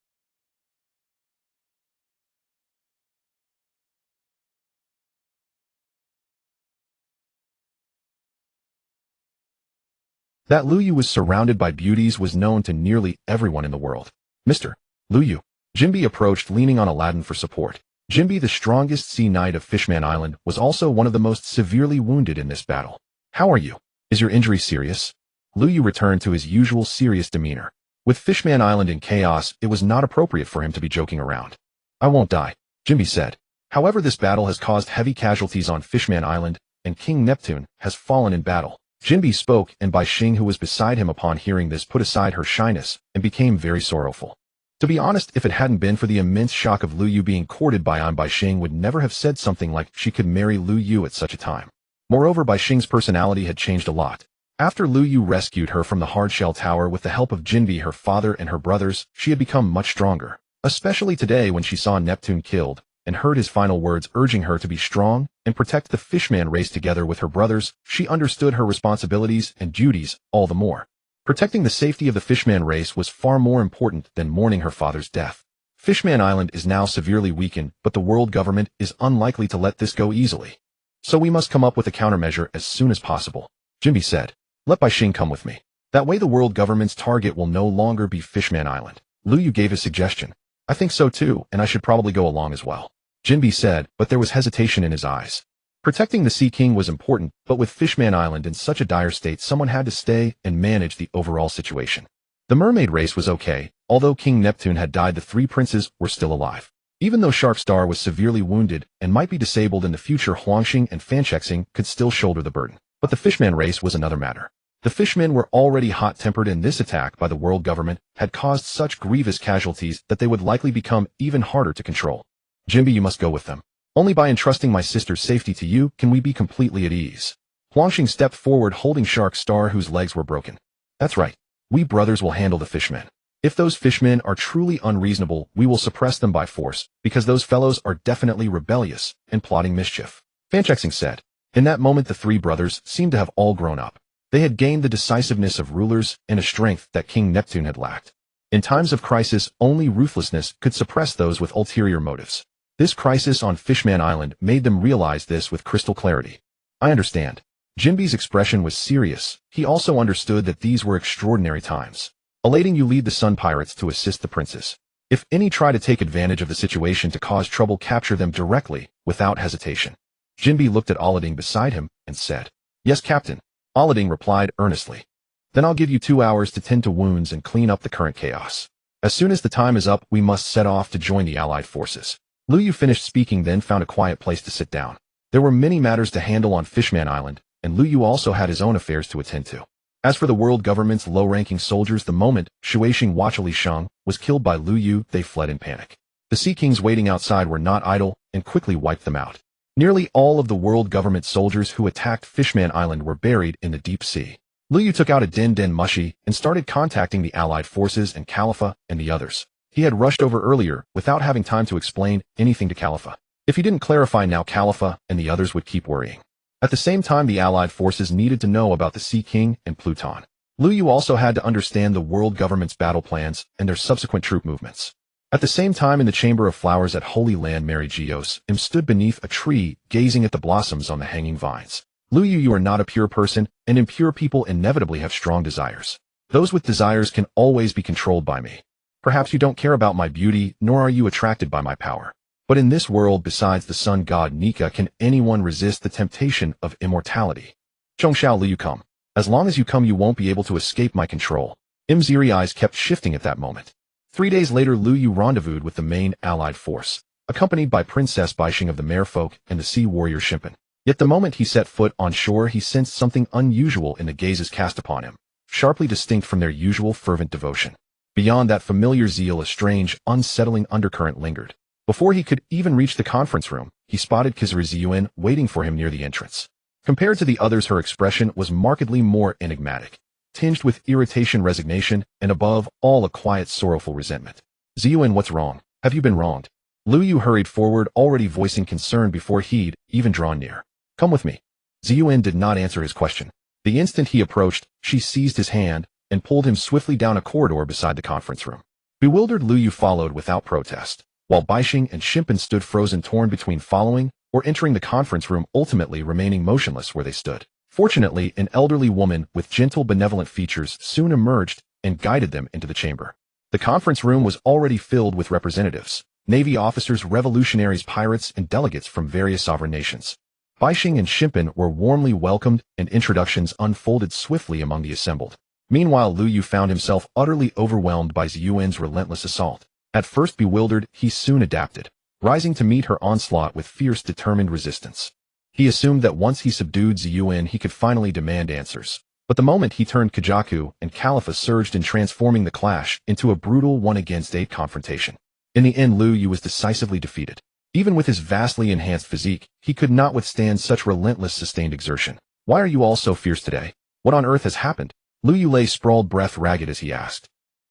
That Lu Yu was surrounded by beauties was known to nearly everyone in the world. Mr. Lu Yu. Jinbi approached, leaning on Aladdin for support. Jinbi, the strongest sea knight of Fishman Island, was also one of the most severely wounded in this battle. How are you? Is your injury serious? Lu Yu returned to his usual serious demeanor. With Fishman Island in chaos, it was not appropriate for him to be joking around. I won't die, Jinbi said. However, this battle has caused heavy casualties on Fishman Island, and King Neptune has fallen in battle. Jinbi spoke, and Bai Xing, who was beside him upon hearing this, put aside her shyness and became very sorrowful. To be honest, if it hadn't been for the immense shock of Lu Yu being courted by Bai Xing would never have said something like she could marry Lu Yu at such a time. Moreover, Bai Xing's personality had changed a lot. After Lu Yu rescued her from the hardshell tower with the help of Jinbi, her father, and her brothers, she had become much stronger. Especially today when she saw Neptune killed, and heard his final words urging her to be strong and protect the Fishman race together with her brothers, she understood her responsibilities and duties all the more. Protecting the safety of the Fishman race was far more important than mourning her father's death. Fishman Island is now severely weakened, but the world government is unlikely to let this go easily. So we must come up with a countermeasure as soon as possible. Jinbi said. Let Bai Xing come with me. That way the world government's target will no longer be Fishman Island. Lu Yu gave his suggestion. I think so too, and I should probably go along as well. Jinbi said, but there was hesitation in his eyes. Protecting the Sea King was important, but with Fishman Island in such a dire state, someone had to stay and manage the overall situation. The mermaid race was okay. Although King Neptune had died, the three princes were still alive. Even though Shark Star was severely wounded and might be disabled in the future, Huangxing and Fanchexing could still shoulder the burden. But the Fishman race was another matter. The fishmen were already hot-tempered, and this attack by the world government had caused such grievous casualties that they would likely become even harder to control. Jinbi, you must go with them. Only by entrusting my sister's safety to you can we be completely at ease. Huangxing stepped forward, holding Shark Star, whose legs were broken. That's right. We brothers will handle the fishmen. If those fishmen are truly unreasonable, we will suppress them by force, because those fellows are definitely rebellious and plotting mischief. Fanchexing said. In that moment, the three brothers seemed to have all grown up. They had gained the decisiveness of rulers and a strength that King Neptune had lacked. In times of crisis, only ruthlessness could suppress those with ulterior motives. This crisis on Fishman Island made them realize this with crystal clarity. I understand. Jinbi's expression was serious. He also understood that these were extraordinary times. Aladdin, you lead the Sun Pirates to assist the princes. If any try to take advantage of the situation to cause trouble, capture them directly, without hesitation. Jinbi looked at Aladdin beside him and said, Yes, Captain. Aladdin replied earnestly. Then I'll give you 2 hours to tend to wounds and clean up the current chaos. As soon as the time is up, we must set off to join the Allied forces. Lu Yu finished speaking, then found a quiet place to sit down. There were many matters to handle on Fishman Island, and Lu Yu also had his own affairs to attend to. As for the world government's low-ranking soldiers, the moment Shueisheng Wachali Sheng was killed by Lu Yu, they fled in panic. The Sea Kings waiting outside were not idle and quickly wiped them out. Nearly all of the world government soldiers who attacked Fishman Island were buried in the deep sea. Lu Yu took out a Den Mushi and started contacting the Allied forces and Khalifa and the others. He had rushed over earlier without having time to explain anything to Khalifa. If he didn't clarify now, Khalifa and the others would keep worrying. At the same time, the Allied forces needed to know about the Sea King and Pluton. Lu Yu also had to understand the world government's battle plans and their subsequent troop movements. At the same time, in the Chamber of Flowers at Holy Land, Mary Geos stood beneath a tree, gazing at the blossoms on the hanging vines. Lu Yu, you are not a pure person, and impure people inevitably have strong desires. Those with desires can always be controlled by me. Perhaps you don't care about my beauty, nor are you attracted by my power. But in this world, besides the sun god Nika, can anyone resist the temptation of immortality? Zhongxiao, Lu Yu, come. As long as you come, you won't be able to escape my control. Imziri eyes kept shifting at that moment. 3 days later, Lu Yu rendezvoused with the main Allied force, accompanied by Princess Baixing of the Merfolk and the sea warrior Shimpan. Yet the moment he set foot on shore, he sensed something unusual in the gazes cast upon him, sharply distinct from their usual fervent devotion. Beyond that familiar zeal, a strange, unsettling undercurrent lingered. Before he could even reach the conference room, he spotted Kizari Ziyuan waiting for him near the entrance. Compared to the others, her expression was markedly more enigmatic, tinged with irritation, resignation, and above all, a quiet, sorrowful resentment. Ziyuan, what's wrong? Have you been wronged? Lu Yu hurried forward, already voicing concern before he'd even drawn near. Come with me. Ziyuan did not answer his question. The instant he approached, she seized his hand and pulled him swiftly down a corridor beside the conference room. Bewildered, Lu Yu followed without protest, while Baixing and Shimpan stood frozen, torn between following or entering the conference room, ultimately remaining motionless where they stood. Fortunately, an elderly woman with gentle, benevolent features soon emerged and guided them into the chamber. The conference room was already filled with representatives, Navy officers, revolutionaries, pirates, and delegates from various sovereign nations. Baixing and Shimpan were warmly welcomed, and introductions unfolded swiftly among the assembled. Meanwhile, Lu Yu found himself utterly overwhelmed by Ziyuan's relentless assault. At first bewildered, he soon adapted, rising to meet her onslaught with fierce, determined resistance. He assumed that once he subdued Ziyuan, he could finally demand answers. But the moment he turned, Kajaku and Khalifa surged in, transforming the clash into a brutal 1-against-8 confrontation. In the end, Lu Yu was decisively defeated. Even with his vastly enhanced physique, he could not withstand such relentless, sustained exertion. Why are you all so fierce today? What on earth has happened? Lu Yu lay sprawled, breath ragged, as he asked.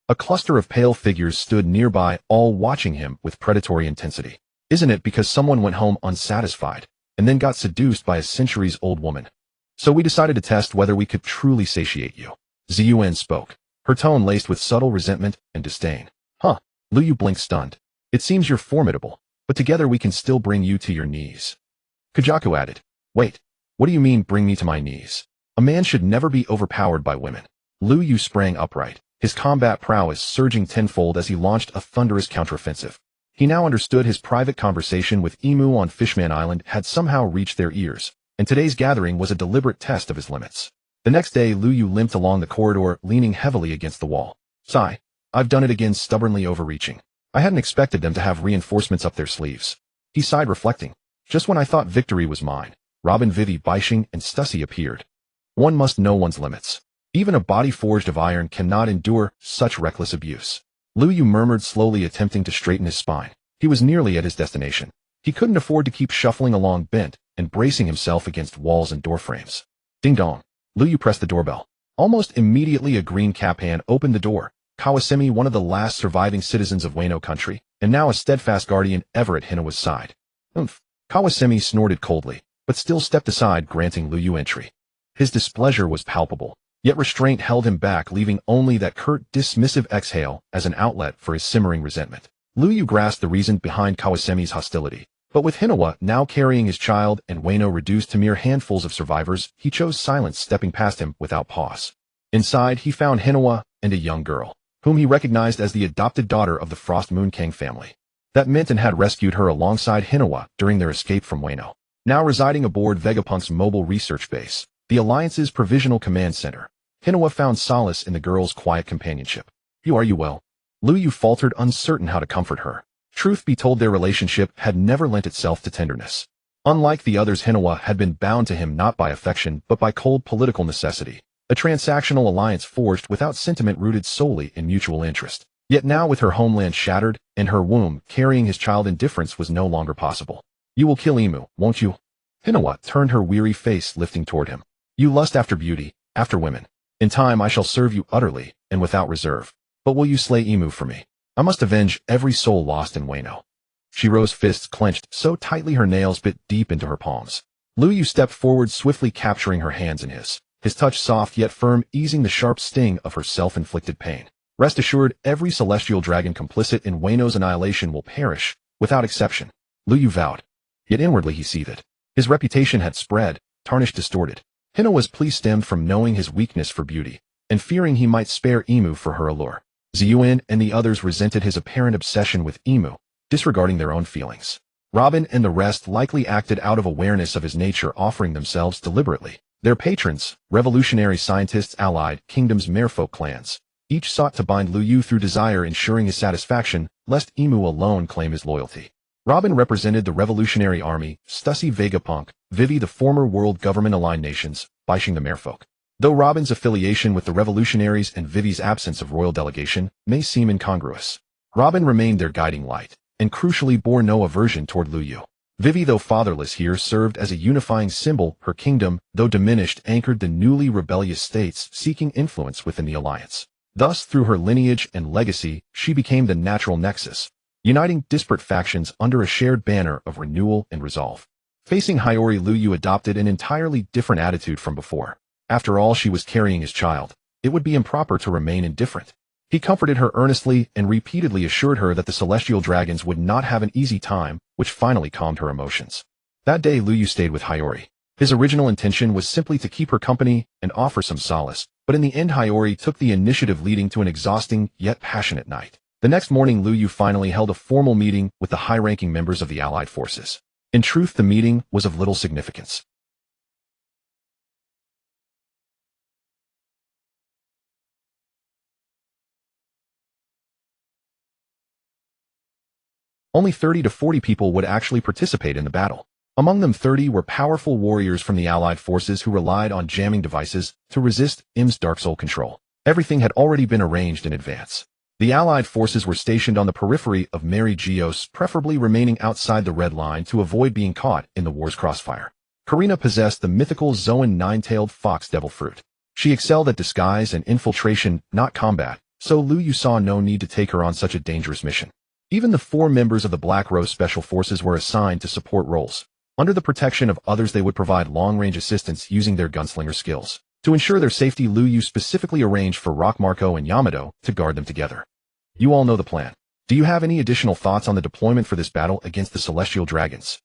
A cluster of pale figures stood nearby, all watching him with predatory intensity. Isn't it because someone went home unsatisfied and then got seduced by a centuries-old woman? So we decided to test whether we could truly satiate you. Ziyuan spoke, her tone laced with subtle resentment and disdain. Huh? Lu Yu blinked, stunned. It seems you're formidable, but together we can still bring you to your knees. Kajaku added. Wait, what do you mean, bring me to my knees? A man should never be overpowered by women. Lu Yu sprang upright, his combat prowess surging tenfold as he launched a thunderous counteroffensive. He now understood his private conversation with Emu on Fishman Island had somehow reached their ears, and today's gathering was a deliberate test of his limits. The next day, Lu Yu limped along the corridor, leaning heavily against the wall. Sigh. I've done it again, stubbornly overreaching. I hadn't expected them to have reinforcements up their sleeves. He sighed, reflecting. Just when I thought victory was mine, Robin, Vivi, Baixing, and Stussy appeared. One must know one's limits. Even a body forged of iron cannot endure such reckless abuse. Lu Yu murmured, slowly attempting to straighten his spine. He was nearly at his destination. He couldn't afford to keep shuffling along, bent and bracing himself against walls and door frames. Ding dong. Lu Yu pressed the doorbell. Almost immediately, a green cap hand opened the door. Kawasemi, one of the last surviving citizens of Wano country, and now a steadfast guardian ever at Hinawa's side. Oomph. Kawasemi snorted coldly, but still stepped aside, granting Lu Yu entry. His displeasure was palpable, yet restraint held him back, leaving only that curt, dismissive exhale as an outlet for his simmering resentment. Lu Yu grasped the reason behind Kawasemi's hostility, but with Hinawa now carrying his child and Wano reduced to mere handfuls of survivors, he chose silence, stepping past him without pause. Inside, he found Hinawa and a young girl, whom he recognized as the adopted daughter of the Frost Moon King family. That Minton had rescued her alongside Hinawa during their escape from Wano. Now residing aboard Vegapunk's mobile research base, the Alliance's Provisional Command Center, Hinawa found solace in the girl's quiet companionship. Are you well? Lu Yu faltered, uncertain how to comfort her. Truth be told, their relationship had never lent itself to tenderness. Unlike the others, Hinawa had been bound to him not by affection but by cold political necessity, a transactional alliance forged without sentiment rooted solely in mutual interest. Yet now, with her homeland shattered and her womb carrying his child, indifference was no longer possible. You will kill Emu, won't you? Hinawa turned, her weary face lifting toward him. You lust after beauty, after women. In time I shall serve you utterly and without reserve. But will you slay Emu for me? I must avenge every soul lost in Wano. She rose, fists clenched so tightly her nails bit deep into her palms. Lu Yu stepped forward, swiftly capturing her hands in his touch soft yet firm, easing the sharp sting of her self-inflicted pain. Rest assured, every celestial dragon complicit in Wano's annihilation will perish, without exception, Lu Yu vowed. Yet inwardly he seethed. His reputation had spread, tarnished, distorted. Hinawa's plea stemmed from knowing his weakness for beauty, and fearing he might spare Emu for her allure. Ziyuan and the others resented his apparent obsession with Emu, disregarding their own feelings. Robin and the rest likely acted out of awareness of his nature, offering themselves deliberately. Their patrons, revolutionary scientists, allied kingdoms, merfolk clans, each sought to bind Lu Yu through desire, ensuring his satisfaction, lest Emu alone claim his loyalty. Robin represented the Revolutionary Army, Stussy Vegapunk, Vivi the former world government-aligned nations, Baishing the merfolk. Though Robin's affiliation with the revolutionaries and Vivi's absence of royal delegation may seem incongruous, Robin remained their guiding light, and crucially bore no aversion toward Lu Yu. Vivi, though fatherless here, served as a unifying symbol. Her kingdom, though diminished, anchored the newly rebellious states seeking influence within the alliance. Thus, through her lineage and legacy, she became the natural nexus, uniting disparate factions under a shared banner of renewal and resolve. Facing Hiyori, Lu Yu adopted an entirely different attitude from before. After all, she was carrying his child. It would be improper to remain indifferent. He comforted her earnestly and repeatedly assured her that the celestial dragons would not have an easy time, which finally calmed her emotions. That day Lu Yu stayed with Hiyori. His original intention was simply to keep her company and offer some solace, but in the end Hiyori took the initiative, leading to an exhausting yet passionate night. The next morning Lu Yu finally held a formal meeting with the high-ranking members of the allied forces. In truth, the meeting was of little significance. Only 30 to 40 people would actually participate in the battle. Among them, 30 were powerful warriors from the allied forces who relied on jamming devices to resist IM's Dark Soul control. Everything had already been arranged in advance. The allied forces were stationed on the periphery of Mary Geos, preferably remaining outside the red line to avoid being caught in the war's crossfire. Karina possessed the mythical Zoan nine-tailed fox devil fruit. She excelled at disguise and infiltration, not combat, so Lu Yu saw no need to take her on such a dangerous mission. Even the 4 members of the Black Rose Special Forces were assigned to support roles. Under the protection of others, they would provide long-range assistance using their gunslinger skills. To ensure their safety, Lu Yu specifically arranged for Rock Marco and Yamato to guard them together. You all know the plan. Do you have any additional thoughts on the deployment for this battle against the Celestial Dragons?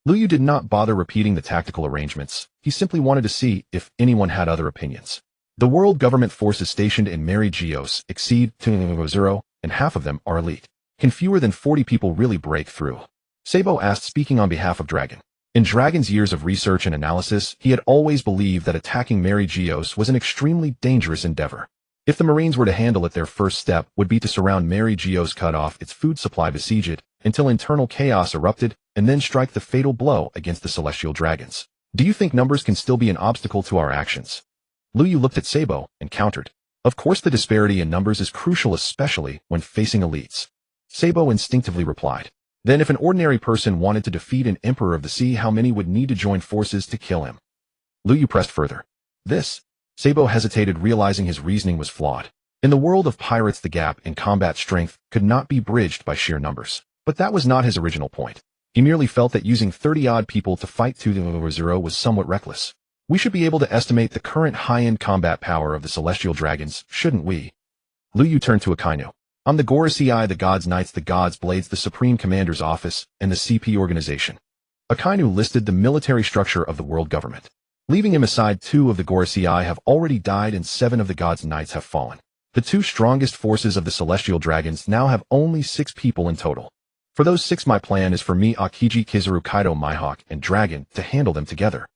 Lu Yu did not bother repeating the tactical arrangements. He simply wanted to see if anyone had other opinions. The world government forces stationed in Mary Geos exceed 200, and half of them are elite. Can fewer than 40 people really break through? Sabo asked, speaking on behalf of Dragon. In Dragon's years of research and analysis, he had always believed that attacking Mary Geos was an extremely dangerous endeavor. If the Marines were to handle it, their first step would be to surround Mary Geos, cut off its food supply, besiege it until internal chaos erupted, and then strike the fatal blow against the Celestial Dragons. Do you think numbers can still be an obstacle to our actions? Lu Yu looked at Sabo and countered. Of course, the disparity in numbers is crucial, especially when facing elites. Sabo instinctively replied. Then if an ordinary person wanted to defeat an Emperor of the Sea, how many would need to join forces to kill him? Lu Yu pressed further. Sabo hesitated, realizing his reasoning was flawed. In the world of pirates, the gap in combat strength could not be bridged by sheer numbers. But that was not his original point. He merely felt that using 30-odd people to fight 2-0 was somewhat reckless. We should be able to estimate the current high-end combat power of the Celestial Dragons, shouldn't we? Lu Yu turned to Akainu. I'm the Gorosei, the God's Knights, the God's Blades, the Supreme Commander's Office, and the CP Organization. Akainu listed the military structure of the world government. Leaving him aside, 2 of the Gorosei have already died and 7 of the God's Knights have fallen. The 2 strongest forces of the Celestial Dragons now have only 6 people in total. For those 6, my plan is for me, Akiji, Kizaru, Kaido, Mihawk, and Dragon to handle them together.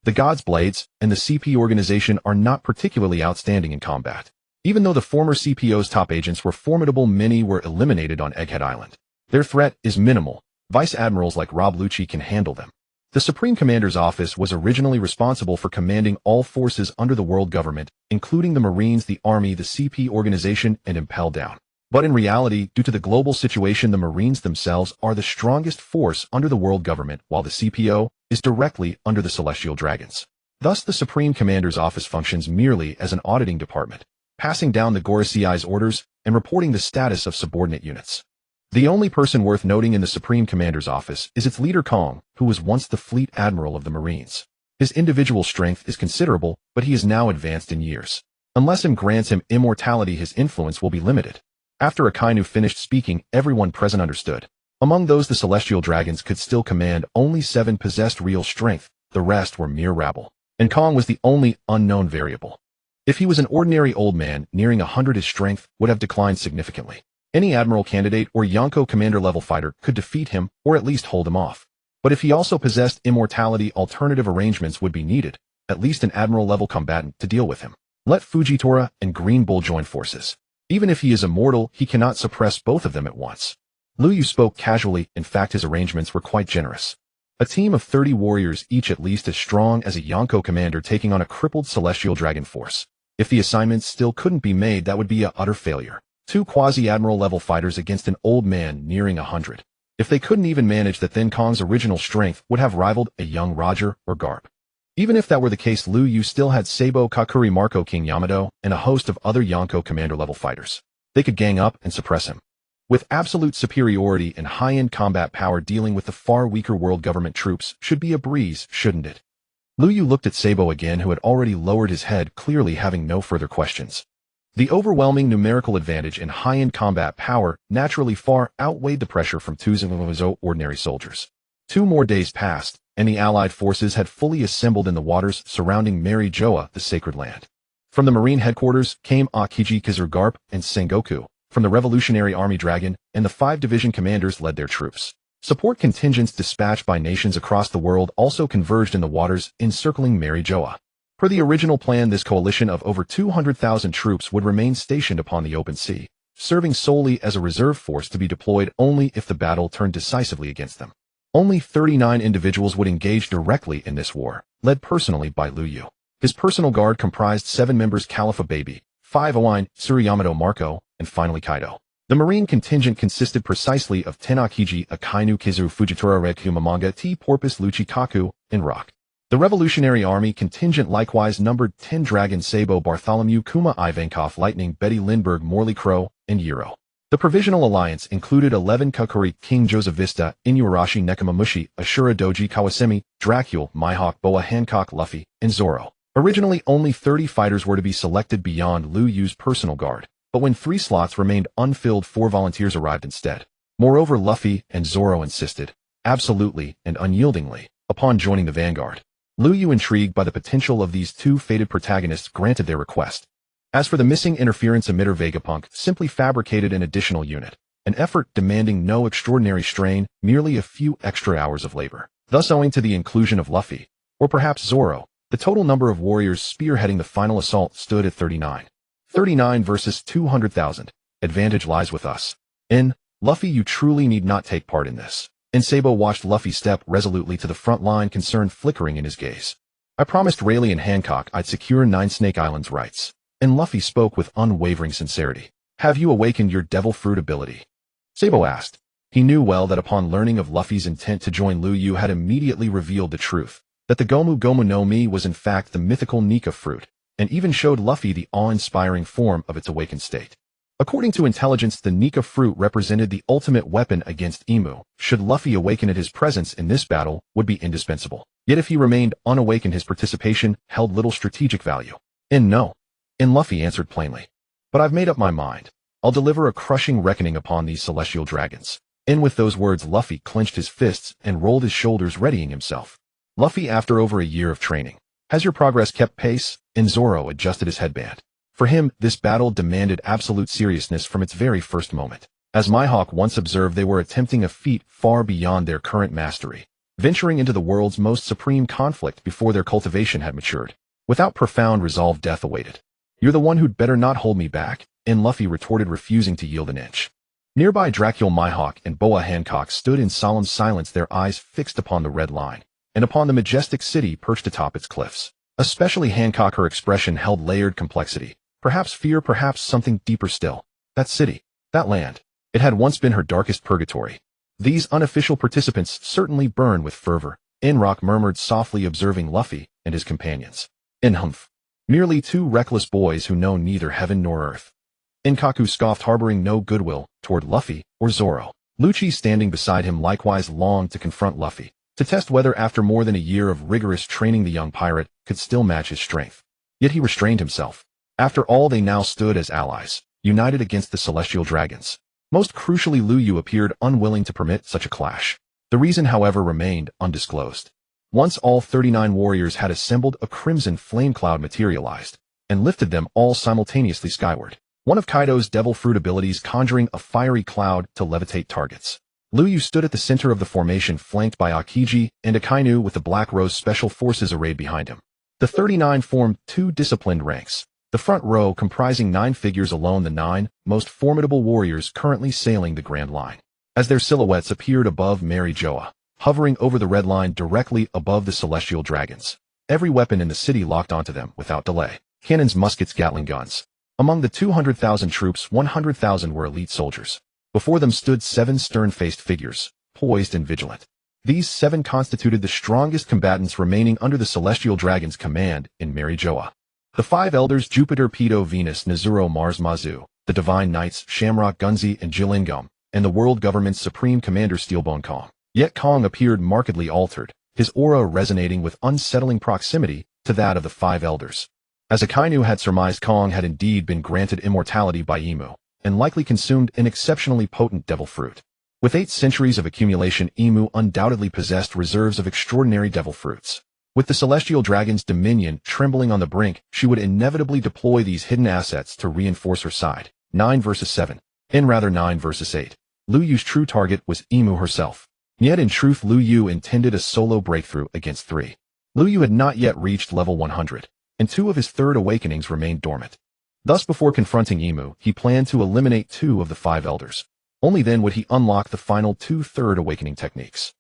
The God's Blades and the CP organization are not particularly outstanding in combat. Even though the former CPO's top agents were formidable, many were eliminated on Egghead Island. Their threat is minimal. Vice admirals like Rob Lucci can handle them. The Supreme Commander's office was originally responsible for commanding all forces under the world government, including the Marines, the Army, the CP organization, and Impel Down. But in reality, due to the global situation, the Marines themselves are the strongest force under the world government, while the CPO is directly under the Celestial Dragons. Thus, the Supreme Commander's office functions merely as an auditing department, passing down the Gorasiai's orders and reporting the status of subordinate units. The only person worth noting in the Supreme Commander's office is its leader Kong, who was once the Fleet Admiral of the Marines. His individual strength is considerable, but he is now advanced in years. Unless him grants him immortality, his influence will be limited. After Akainu finished speaking, everyone present understood. Among those, the Celestial Dragons could still command only 7 possessed real strength, the rest were mere rabble. And Kong was the only unknown variable. If he was an ordinary old man, nearing 100, his strength would have declined significantly. Any Admiral candidate or Yonko commander-level fighter could defeat him or at least hold him off. But if he also possessed immortality, alternative arrangements would be needed, at least an Admiral-level combatant to deal with him. Let Fujitora and Green Bull join forces. Even if he is immortal, he cannot suppress both of them at once. Liu Yu spoke casually. In fact, his arrangements were quite generous. A team of 30 warriors, each at least as strong as a Yonko commander, taking on a crippled Celestial Dragon force. If the assignments still couldn't be made, that would be an utter failure. 2 quasi-admiral level fighters against an old man nearing 100. If they couldn't even manage that, then Kong's original strength would have rivaled a young Roger or Garp. Even if that were the case, Liu Yu still had Sabo, Kakuri, Marco, King Yamato, and a host of other Yonko commander-level fighters. They could gang up and suppress him. With absolute superiority and high-end combat power, dealing with the far weaker world government troops should be a breeze, shouldn't it? Liu Yu looked at Sabo again, who had already lowered his head, clearly having no further questions. The overwhelming numerical advantage in high-end combat power naturally far outweighed the pressure from 2 ordinary soldiers. 2 more days passed, and the Allied forces had fully assembled in the waters surrounding Mary Joa, the sacred land. From the Marine headquarters came Akiji Kizur Garp and Sengoku. From the Revolutionary Army Dragon, and the 5 division commanders led their troops. Support contingents dispatched by nations across the world also converged in the waters encircling Mary Joa. Per the original plan, this coalition of over 200,000 troops would remain stationed upon the open sea, serving solely as a reserve force to be deployed only if the battle turned decisively against them. Only 39 individuals would engage directly in this war, led personally by Liu Yu. His personal guard comprised 7 members: Khalifa Baby, 5 Owine, Suriyamato Marco, and finally Kaido. The Marine contingent consisted precisely of 10 Akiji, Akainu, Kizu, Fujitora, Reku, Mamanga, T. Porpoise, Lucci, Kaku, and Rock. The Revolutionary Army contingent likewise numbered 10 Dragon, Sabo, Bartholomew, Kuma, Ivankov, Lightning, Betty Lindbergh, Morley Crow, and Yiro. The Provisional Alliance included 11 Kakuri, King Joseph Vista, Inuarashi, Nekamamushi, Ashura Doji, Kawasemi, Dracule, Mihawk, Boa Hancock, Luffy, and Zoro. Originally, only 30 fighters were to be selected beyond Liu Yu's personal guard, but when 3 slots remained unfilled, 4 volunteers arrived instead. Moreover, Luffy and Zoro insisted, absolutely and unyieldingly, upon joining the vanguard. Liu Yu, intrigued by the potential of these 2 fated protagonists, granted their request. As for the missing interference emitter, Vegapunk simply fabricated an additional unit, an effort demanding no extraordinary strain, merely a few extra hours of labor. Thus, owing to the inclusion of Luffy, or perhaps Zoro, the total number of warriors spearheading the final assault stood at 39. 39 versus 200,000. Advantage lies with us. In Luffy, you truly need not take part in this. And Sabo watched Luffy step resolutely to the front line, concern flickering in his gaze. I promised Rayleigh and Hancock I'd secure 9 Snake Island's rights. And Luffy spoke with unwavering sincerity. Have you awakened your devil fruit ability? Sabo asked. He knew well that upon learning of Luffy's intent to join, Liu Yu had immediately revealed the truth, that the Gomu Gomu no Mi was in fact the mythical Nika fruit, and even showed Luffy the awe-inspiring form of its awakened state. According to intelligence, the Nika fruit represented the ultimate weapon against Imu. Should Luffy awaken it, his presence in this battle would be indispensable. Yet if he remained unawakened, his participation held little strategic value. And Luffy answered plainly. But I've made up my mind. I'll deliver a crushing reckoning upon these celestial dragons. And with those words, Luffy clenched his fists and rolled his shoulders, readying himself. Luffy, after over a year of training, has your progress kept pace? And Zoro adjusted his headband. For him, this battle demanded absolute seriousness from its very first moment. As Mihawk once observed, they were attempting a feat far beyond their current mastery. venturing into the world's most supreme conflict before their cultivation had matured. Without profound resolve, death awaited. "You're the one who'd better not hold me back," and Luffy retorted, refusing to yield an inch. Nearby, Dracula Mihawk and Boa Hancock stood in solemn silence, their eyes fixed upon the red line, and upon the majestic city perched atop its cliffs. Especially Hancock, her expression held layered complexity. Perhaps fear, perhaps something deeper still. That city, that land, it had once been her darkest purgatory. These unofficial participants certainly burned with fervor, Inrock murmured softly, observing Luffy and his companions. "Humph. Merely two reckless boys who know neither heaven nor earth." Inkaku scoffed, harboring no goodwill toward Luffy or Zoro. Lucci, standing beside him, likewise longed to confront Luffy, to test whether after more than a year of rigorous training the young pirate could still match his strength. Yet he restrained himself. After all, they now stood as allies, united against the celestial dragons. Most crucially, Lu Yu appeared unwilling to permit such a clash. The reason, however, remained undisclosed. Once all 39 warriors had assembled, a crimson flame cloud materialized and lifted them all simultaneously skyward. One of Kaido's devil fruit abilities, conjuring a fiery cloud to levitate targets. Lu Yu stood at the center of the formation, flanked by Akiji and Akainu, with the Black Rose special forces arrayed behind him. The 39 formed two disciplined ranks. The front row comprising 9 figures alone, the 9 most formidable warriors currently sailing the Grand Line. As their silhouettes appeared above Mary Joa, hovering over the red line directly above the celestial dragons. Every weapon in the city locked onto them without delay. Cannons, muskets, Gatling guns. Among the 200,000 troops, 100,000 were elite soldiers. Before them stood 7 stern-faced figures, poised and vigilant. These 7 constituted the strongest combatants remaining under the celestial dragon's command in Mary Joa. The 5 elders, Jupiter, Pedo, Venus, Nezuro, Mars, Mazu, the divine knights, Shamrock, Gunzi, and Jilingum, and the world government's supreme commander, Steelbone Kong. Yet Kong appeared markedly altered, his aura resonating with unsettling proximity to that of the 5 elders. As Akainu had surmised, Kong had indeed been granted immortality by Imu, and likely consumed an exceptionally potent devil fruit. With 8 centuries of accumulation, Imu undoubtedly possessed reserves of extraordinary devil fruits. With the celestial dragon's dominion trembling on the brink, she would inevitably deploy these hidden assets to reinforce her side. 9 versus 7. 9 versus 8. Lu Yu's true target was Imu herself. Yet in truth, Lu Yu intended a solo breakthrough against 3. Lu Yu had not yet reached level 100, and 2 of his third awakenings remained dormant. Thus, before confronting Imu, he planned to eliminate 2 of the 5 elders. Only then would he unlock the final 2 third awakening techniques.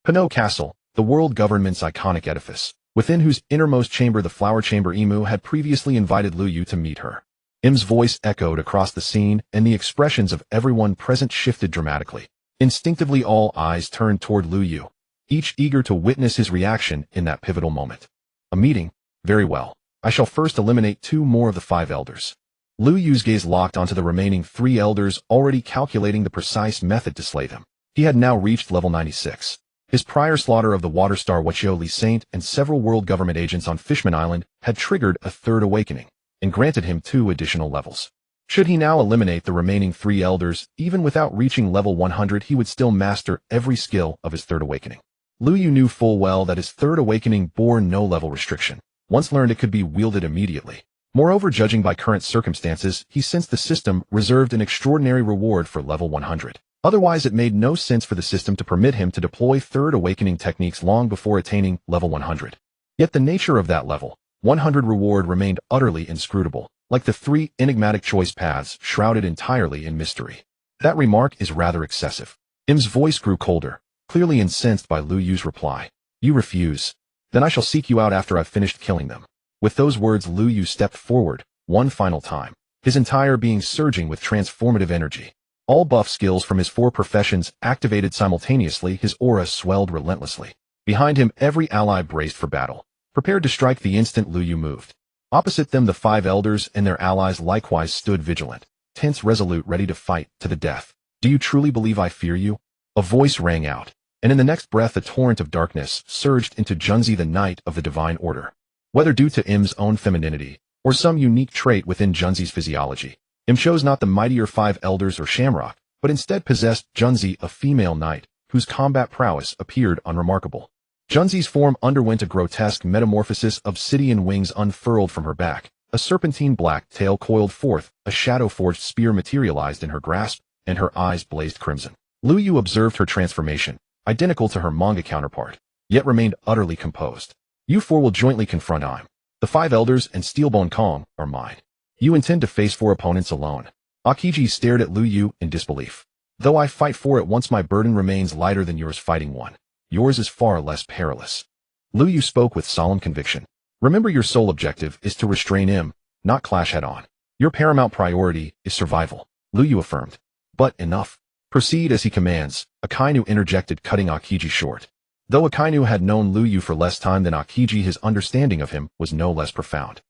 Pano Castle, the world government's iconic edifice, within whose innermost chamber, the flower chamber, Imu had previously invited Lu Yu to meet her. Im's voice echoed across the scene, and the expressions of everyone present shifted dramatically. Instinctively, all eyes turned toward Lu Yu, each eager to witness his reaction in that pivotal moment. A meeting? Very well. I shall first eliminate 2 more of the 5 elders. Lu Yu's gaze locked onto the remaining 3 elders, already calculating the precise method to slay them. He had now reached level 96. His prior slaughter of the Water Star Wachio Lee Saint and several world government agents on Fishman Island had triggered a third awakening, and granted him 2 additional levels. Should he now eliminate the remaining 3 elders, even without reaching level 100, he would still master every skill of his third awakening. Lu Yu knew full well that his third awakening bore no level restriction. Once learned, it could be wielded immediately. Moreover, judging by current circumstances, he sensed the system reserved an extraordinary reward for level 100. Otherwise, it made no sense for the system to permit him to deploy third awakening techniques long before attaining level 100. Yet the nature of that level 100 reward remained utterly inscrutable, like the 3 enigmatic choice paths shrouded entirely in mystery. That remark is rather excessive. Im's voice grew colder, clearly incensed by Lu Yu's reply. You refuse? Then I shall seek you out after I've finished killing them. With those words, Lu Yu stepped forward, one final time, his entire being surging with transformative energy. All buff skills from his 4 professions activated simultaneously, his aura swelled relentlessly. Behind him, every ally braced for battle, prepared to strike the instant Lu Yu moved. Opposite them, the 5 elders and their allies likewise stood vigilant, tense, resolute, ready to fight to the death. Do you truly believe I fear you? A voice rang out, and in the next breath a torrent of darkness surged into Junzi, the Knight of the Divine Order. Whether due to Im's own femininity, or some unique trait within Junzi's physiology, Im chose not the mightier 5 elders or Shamrock, but instead possessed Junzi, a female knight, whose combat prowess appeared unremarkable. Junzi's form underwent a grotesque metamorphosis. Obsidian wings unfurled from her back, A serpentine black tail coiled forth, a shadow-forged spear materialized in her grasp, and her eyes blazed crimson. Lu Yu observed her transformation, identical to her manga counterpart, yet remained utterly composed. You four will jointly confront I'm. The five elders and Steelbone Kong are mine. You intend to face four opponents alone. Akiji stared at Lu Yu in disbelief. Though I fight four at once, my burden remains lighter than yours fighting one. Yours is far less perilous. Lu Yu spoke with solemn conviction. Remember, your sole objective is to restrain him, not clash head-on. Your paramount priority is survival, Lu Yu affirmed. But enough. Proceed as he commands, Akainu interjected, cutting Akiji short. Though Akainu had known Lu Yu for less time than Akiji, his understanding of him was no less profound.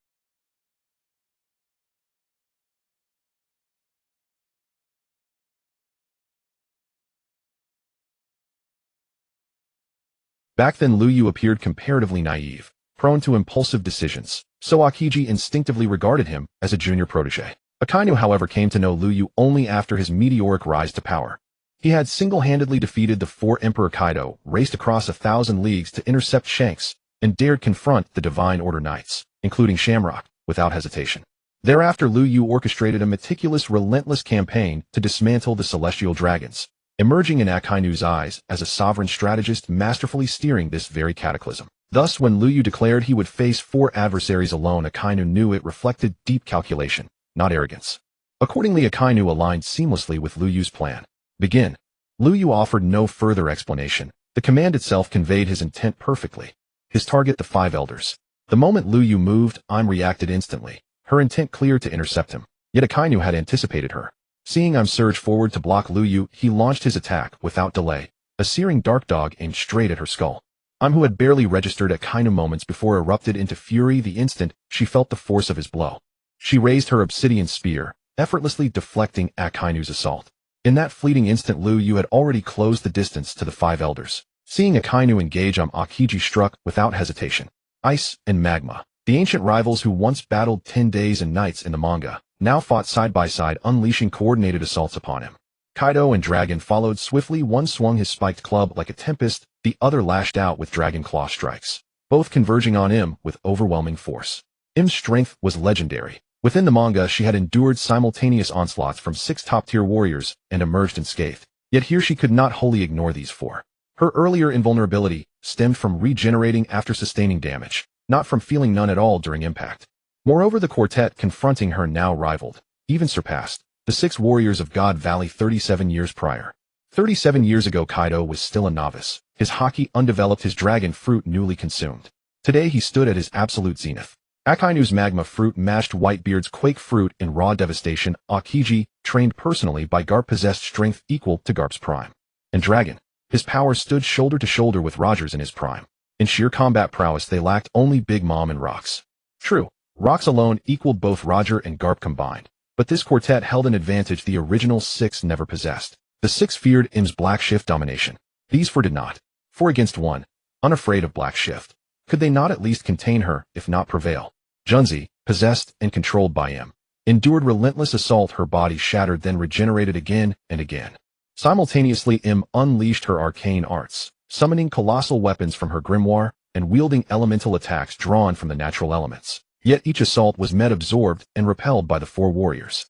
Back then, Lu Yu appeared comparatively naive, prone to impulsive decisions, so Akiji instinctively regarded him as a junior protege. Akainu, however, came to know Lu Yu only after his meteoric rise to power. He had single-handedly defeated the four Emperor Kaido, raced across 1,000 leagues to intercept Shanks, and dared confront the Divine Order Knights, including Shamrock, without hesitation. Thereafter, Lu Yu orchestrated a meticulous, relentless campaign to dismantle the Celestial Dragons, emerging in Akainu's eyes as a sovereign strategist masterfully steering this very cataclysm. Thus, when Lu Yu declared he would face four adversaries alone, Akainu knew it reflected deep calculation, not arrogance. Accordingly, Akainu aligned seamlessly with Lu Yu's plan. Begin. Lu Yu offered no further explanation. The command itself conveyed his intent perfectly. His target, the five elders. The moment Lu Yu moved, I'm reacted instantly, her intent clear to intercept him. Yet Akainu had anticipated her. Seeing I'm surge forward to block Lu Yu, he launched his attack without delay. A searing dark dog aimed straight at her skull. Who had barely registered Akainu moments before erupted into fury the instant she felt the force of his blow. She raised her obsidian spear, effortlessly deflecting Akainu's assault. In that fleeting instant, Lu Yu had already closed the distance to the five elders. Seeing Akainu engage, Akiji struck without hesitation. Ice and Magma, the ancient rivals who once battled 10 days and nights in the manga, now fought side by side, unleashing coordinated assaults upon him. Kaido and Dragon followed swiftly. One swung his spiked club like a tempest, the other lashed out with Dragon Claw strikes, both converging on him with overwhelming force. Im's strength was legendary. Within the manga, she had endured simultaneous onslaughts from 6 top-tier warriors and emerged unscathed. Yet here she could not wholly ignore these four. Her earlier invulnerability stemmed from regenerating after sustaining damage, not from feeling none at all during impact. Moreover, the quartet confronting her now rivaled, even surpassed, the 6 warriors of God Valley 37 years prior. 37 years ago, Kaido was still a novice, his haki undeveloped, his dragon fruit newly consumed. Today he stood at his absolute zenith. Akainu's magma fruit matched Whitebeard's quake fruit in raw devastation. Akiji, trained personally by Garp, possessed strength equal to Garp's prime. And Dragon, his power stood shoulder to shoulder with Roger's in his prime. In sheer combat prowess, they lacked only Big Mom and Rocks. True, Rocks alone equaled both Roger and Garp combined, but this quartet held an advantage the original 6 never possessed. The 6 feared Im's Black Shift domination. These 4 did not. 4 against 1, unafraid of Black Shift. Could they not at least contain her, if not prevail? Junzi, possessed and controlled by Im, endured relentless assault. Her body shattered, then regenerated again and again. Simultaneously, Im unleashed her arcane arts, summoning colossal weapons from her grimoire and wielding elemental attacks drawn from the natural elements. Yet each assault was met, absorbed, and repelled by the 4 warriors.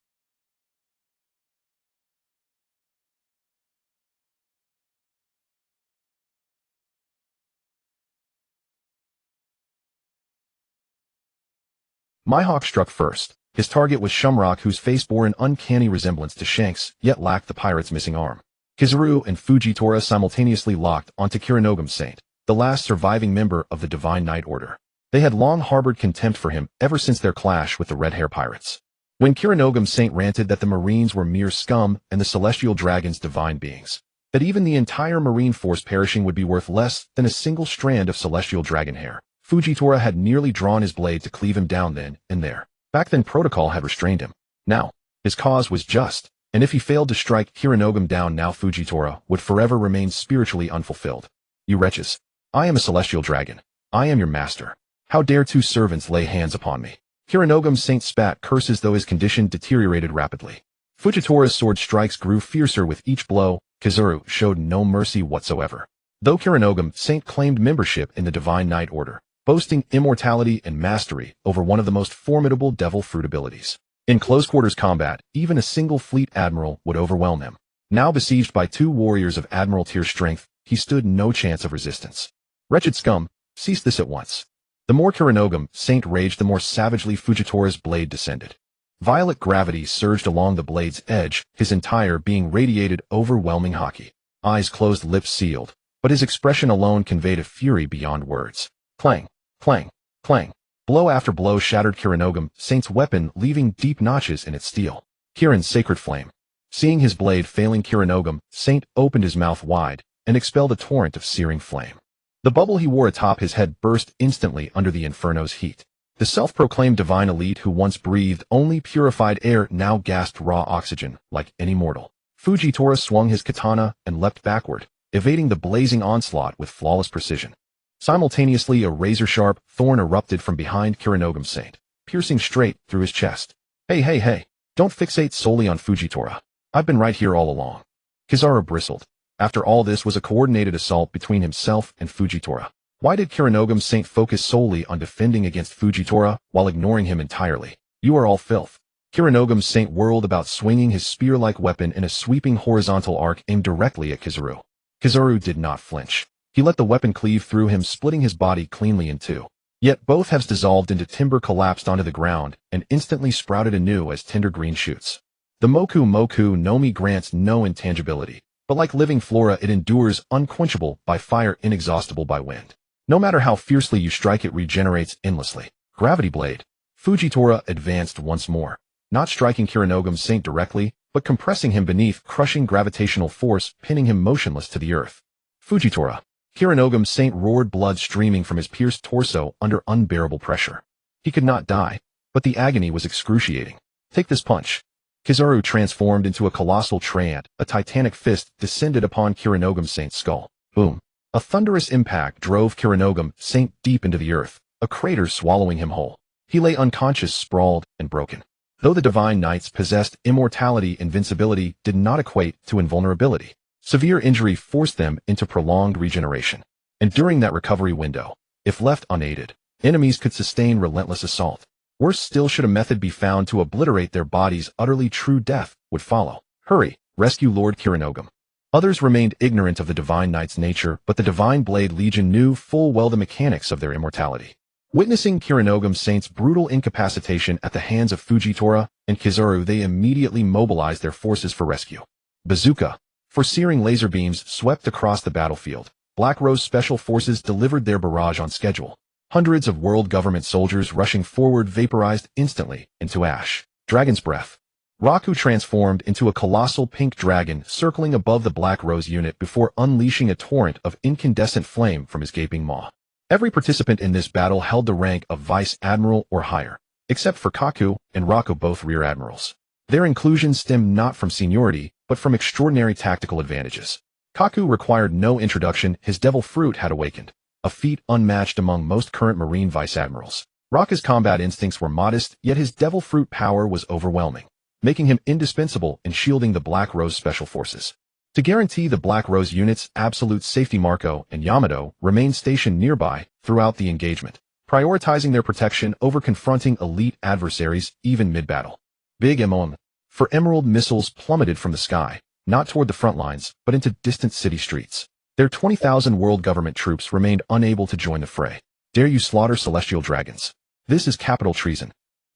Mihawk struck first. His target was Shumrock, whose face bore an uncanny resemblance to Shanks, yet lacked the pirate's missing arm. Kizaru and Fujitora simultaneously locked onto Kirinogam Saint, the last surviving member of the Divine Knight Order. They had long harbored contempt for him ever since their clash with the Red Hair Pirates. When Kirinogam Saint ranted that the Marines were mere scum and the Celestial Dragons divine beings, that even the entire Marine force perishing would be worth less than a single strand of Celestial Dragon hair, Fujitora had nearly drawn his blade to cleave him down then and there. Back then, protocol had restrained him. Now, his cause was just, and if he failed to strike Kirinogam down now, Fujitora would forever remain spiritually unfulfilled. You wretches! I am a Celestial Dragon. I am your master. How dare 2 servants lay hands upon me? Kirinogam Saint spat curses, though his condition deteriorated rapidly. Fujitora's sword strikes grew fiercer with each blow. Kizaru showed no mercy whatsoever. Though Kirinogam Saint claimed membership in the Divine Knight Order, boasting immortality and mastery over one of the most formidable devil fruit abilities. In close-quarters combat, even a single fleet admiral would overwhelm him. Now besieged by 2 warriors of admiral-tier strength, he stood no chance of resistance. Wretched scum, cease this at once. The more Kiranogam Saint raged, the more savagely Fujitora's blade descended. Violet gravity surged along the blade's edge, his entire being radiated overwhelming haki. Eyes closed, lips sealed, but his expression alone conveyed a fury beyond words. Clang, clang, clang. Blow after blow shattered Kiranogam Saint's weapon, leaving deep notches in its steel. Kiran's sacred flame. Seeing his blade failing, Kiranogam Saint opened his mouth wide and expelled a torrent of searing flame. The bubble he wore atop his head burst instantly under the inferno's heat. The self-proclaimed divine elite who once breathed only purified air now gasped raw oxygen like any mortal. Fujitora swung his katana and leapt backward, evading the blazing onslaught with flawless precision. Simultaneously, a razor-sharp thorn erupted from behind Kiranogam Saint, piercing straight through his chest. Hey, don't fixate solely on Fujitora. I've been right here all along. Kizaru bristled. After all, this was a coordinated assault between himself and Fujitora. Why did Kiranogam Saint focus solely on defending against Fujitora while ignoring him entirely? You are all filth. Kiranogam Saint whirled about, swinging his spear-like weapon in a sweeping horizontal arc aimed directly at Kizaru. Kizaru did not flinch. He let the weapon cleave through him, splitting his body cleanly in two. Yet both halves dissolved into timber, collapsed onto the ground, and instantly sprouted anew as tender green shoots. The Moku no Mi grants no intangibility, but like living flora, it endures, unquenchable by fire, inexhaustible by wind. No matter how fiercely you strike, it regenerates endlessly. Gravity blade. Fujitora advanced once more, not striking Kiranogam Saint directly, but compressing him beneath crushing gravitational force, pinning him motionless to the earth. Fujitora. Kiranogam Saint roared, blood streaming from his pierced torso under unbearable pressure. He could not die, but the agony was excruciating. Take this punch. Kizaru transformed into a colossal treant. A titanic fist descended upon Kiranogam Saint's skull. Boom. A thunderous impact drove Kiranogam Saint deep into the earth, a crater swallowing him whole. He lay unconscious, sprawled, and broken. Though the Divine Knights possessed immortality, invincibility did not equate to invulnerability. Severe injury forced them into prolonged regeneration. And during that recovery window, if left unaided, enemies could sustain relentless assault. Worse still, should a method be found to obliterate their bodies utterly, true death would follow. Hurry, rescue Lord Kiranogam. Others remained ignorant of the Divine Knight's nature, but the Divine Blade Legion knew full well the mechanics of their immortality. Witnessing Kiranogam Saint's brutal incapacitation at the hands of Fujitora and Kizaru, they immediately mobilized their forces for rescue. Bazooka. For searing laser beams swept across the battlefield. Black Rose Special Forces delivered their barrage on schedule. Hundreds of world government soldiers rushing forward vaporized instantly into ash. Dragon's Breath. Raku transformed into a colossal pink dragon circling above the Black Rose unit before unleashing a torrent of incandescent flame from his gaping maw. Every participant in this battle held the rank of Vice Admiral or higher, except for Kaku and Raku, both Rear Admirals. Their inclusion stemmed not from seniority, but from extraordinary tactical advantages. Kaku required no introduction, his devil fruit had awakened, a feat unmatched among most current Marine Vice Admirals. Raku's combat instincts were modest, yet his devil fruit power was overwhelming, making him indispensable in shielding the Black Rose Special Forces. To guarantee the Black Rose unit's absolute safety, Marco and Yamato remained stationed nearby throughout the engagement, prioritizing their protection over confronting elite adversaries even mid-battle. Big M.O.M. For Emerald missiles plummeted from the sky, not toward the front lines, but into distant city streets. Their 20,000 world government troops remained unable to join the fray. Dare you slaughter celestial dragons? This is capital treason.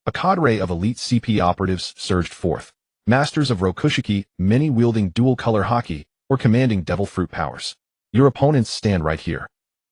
A cadre of elite CP operatives surged forth, masters of Rokushiki, many wielding dual-color haki or commanding devil fruit powers. Your opponents stand right here.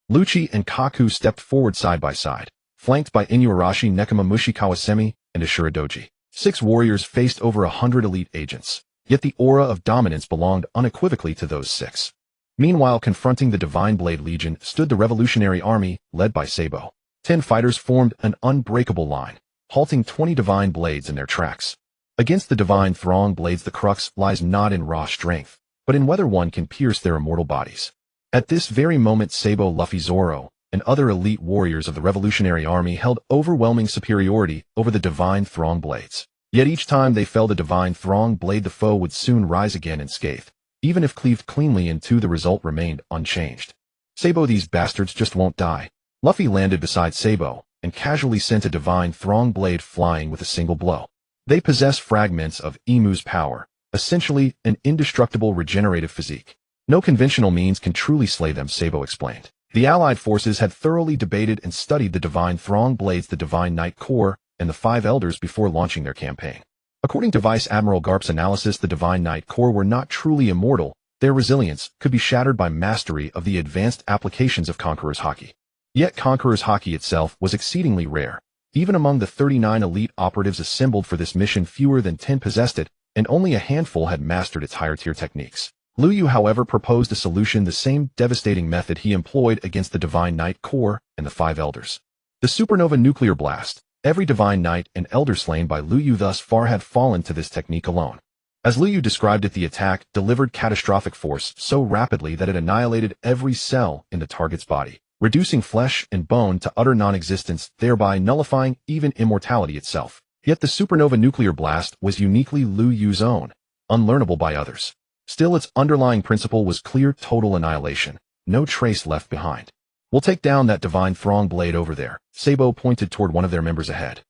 Lucci and Kaku stepped forward side by side, flanked by Inuarashi, Nekama, Mushi Kawasemi, and Ashuradoji. 6 warriors faced over 100 elite agents, yet the aura of dominance belonged unequivocally to those 6. Meanwhile, confronting the Divine Blade Legion stood the Revolutionary Army, led by Sabo. 10 fighters formed an unbreakable line, halting 20 Divine Blades in their tracks. Against the Divine Throng Blades, the crux lies not in raw strength, but in whether one can pierce their immortal bodies. At this very moment, Sabo, Luffy, Zoro, and other elite warriors of the Revolutionary Army held overwhelming superiority over the Divine Throng Blades. Yet each time they fell the Divine Throng Blade, the foe would soon rise again unscathed. Even if cleaved cleanly in two, the result remained unchanged. Sabo, these bastards just won't die. Luffy landed beside Sabo, and casually sent a divine throng blade flying with a single blow. They possess fragments of Emu's power, essentially an indestructible regenerative physique. No conventional means can truly slay them, Sabo explained. The Allied forces had thoroughly debated and studied the divine throng blades, the divine knight core, and the 5 elders before launching their campaign. According to Vice Admiral Garp's analysis, the divine knight core were not truly immortal. Their resilience could be shattered by mastery of the advanced applications of Conqueror's Haki. Yet Conqueror's Haki itself was exceedingly rare. Even among the 39 elite operatives assembled for this mission, fewer than 10 possessed it, and only a handful had mastered its higher-tier techniques. Lu Yu, however, proposed a solution, the same devastating method he employed against the divine knight core and the 5 elders. The supernova nuclear blast. Every divine knight and elder slain by Lu Yu thus far had fallen to this technique alone. As Lu Yu described it, the attack delivered catastrophic force so rapidly that it annihilated every cell in the target's body, reducing flesh and bone to utter non-existence, thereby nullifying even immortality itself. Yet the supernova nuclear blast was uniquely Lu Yu's own, unlearnable by others. Still, its underlying principle was clear: total annihilation, no trace left behind. We'll take down that divine throng blade over there. Sabo pointed toward one of their members ahead.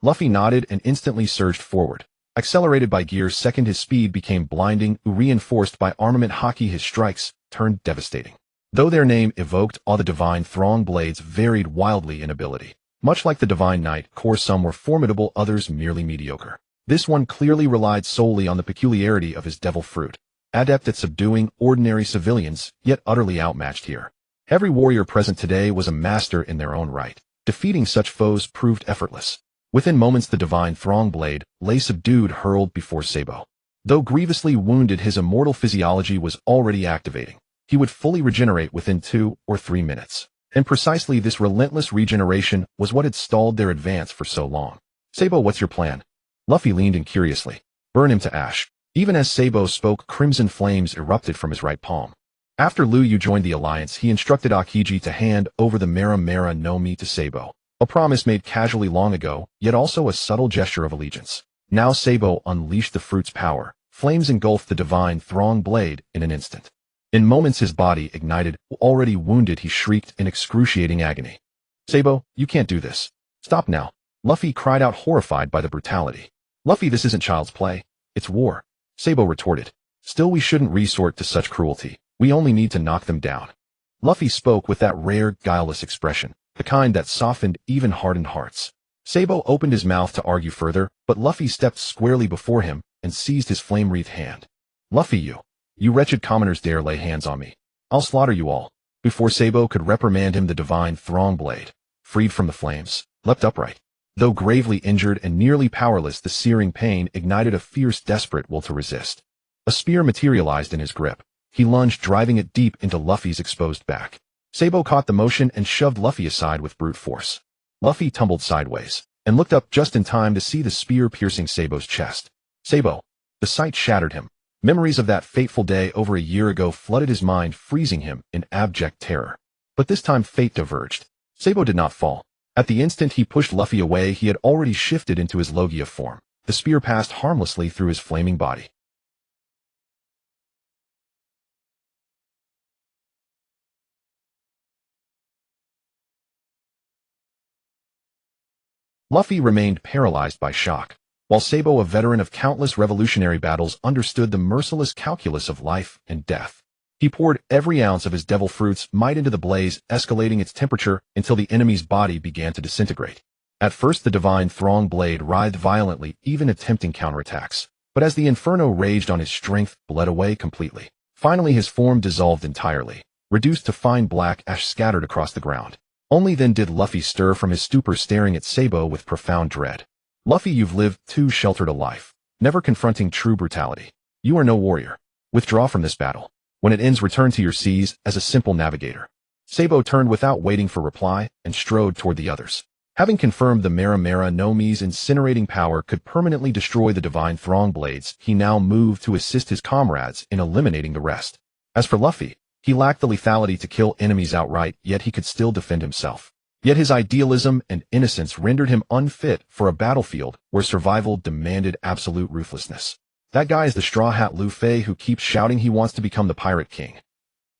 Luffy nodded and instantly surged forward. Accelerated by Gear's second, his speed became blinding, reinforced by armament Haki. His strikes turned devastating. Though their name evoked awe, the divine throng blades varied wildly in ability. Much like the divine knight core, some were formidable, others merely mediocre. This one clearly relied solely on the peculiarity of his devil fruit, adept at subduing ordinary civilians, yet utterly outmatched here. Every warrior present today was a master in their own right. Defeating such foes proved effortless. Within moments, the divine throng blade lay subdued, hurled before Sabo. Though grievously wounded, his immortal physiology was already activating. He would fully regenerate within 2 or 3 minutes. And precisely this relentless regeneration was what had stalled their advance for so long. Sabo, what's your plan? Luffy leaned in curiously. Burn him to ash. Even as Sabo spoke, crimson flames erupted from his right palm. After Lu Yu joined the alliance, he instructed Akiji to hand over the Mera Mera no Mi to Sabo, a promise made casually long ago, yet also a subtle gesture of allegiance. Now Sabo unleashed the fruit's power. Flames engulfed the divine throng blade in an instant. In moments, his body ignited. Already wounded, he shrieked in excruciating agony. Sabo, you can't do this. Stop now. Luffy cried out, horrified by the brutality. Luffy, this isn't child's play. It's war. Sabo retorted. Still, we shouldn't resort to such cruelty. We only need to knock them down. Luffy spoke with that rare, guileless expression, the kind that softened even hardened hearts. Sabo opened his mouth to argue further, but Luffy stepped squarely before him and seized his flame-wreathed hand. Luffy, you wretched commoners dare lay hands on me. I'll slaughter you all. Before Sabo could reprimand him, the divine throng blade, freed from the flames, leapt upright. Though gravely injured and nearly powerless, the searing pain ignited a fierce, desperate will to resist. A spear materialized in his grip. He lunged, driving it deep into Luffy's exposed back. Sabo caught the motion and shoved Luffy aside with brute force. Luffy tumbled sideways and looked up just in time to see the spear piercing Sabo's chest. Sabo. The sight shattered him. Memories of that fateful day over a year ago flooded his mind, freezing him in abject terror. But this time fate diverged. Sabo did not fall. At the instant he pushed Luffy away, he had already shifted into his Logia form. The spear passed harmlessly through his flaming body. Luffy remained paralyzed by shock, while Sabo, a veteran of countless revolutionary battles, understood the merciless calculus of life and death. He poured every ounce of his devil fruit's might into the blaze, escalating its temperature until the enemy's body began to disintegrate. At first, the divine throng blade writhed violently, even attempting counterattacks. But as the inferno raged on, his strength bled away completely. Finally, his form dissolved entirely, reduced to fine black ash scattered across the ground. Only then did Luffy stir from his stupor, staring at Sabo with profound dread. Luffy, you've lived too sheltered a life, never confronting true brutality. You are no warrior. Withdraw from this battle. When it ends, return to your seas as a simple navigator. Sabo turned without waiting for reply and strode toward the others. Having confirmed the Mera Mera no Mi's incinerating power could permanently destroy the divine throng blades, he now moved to assist his comrades in eliminating the rest. As for Luffy, he lacked the lethality to kill enemies outright, yet he could still defend himself. Yet his idealism and innocence rendered him unfit for a battlefield where survival demanded absolute ruthlessness. That guy is the Straw Hat Luffy who keeps shouting he wants to become the Pirate King.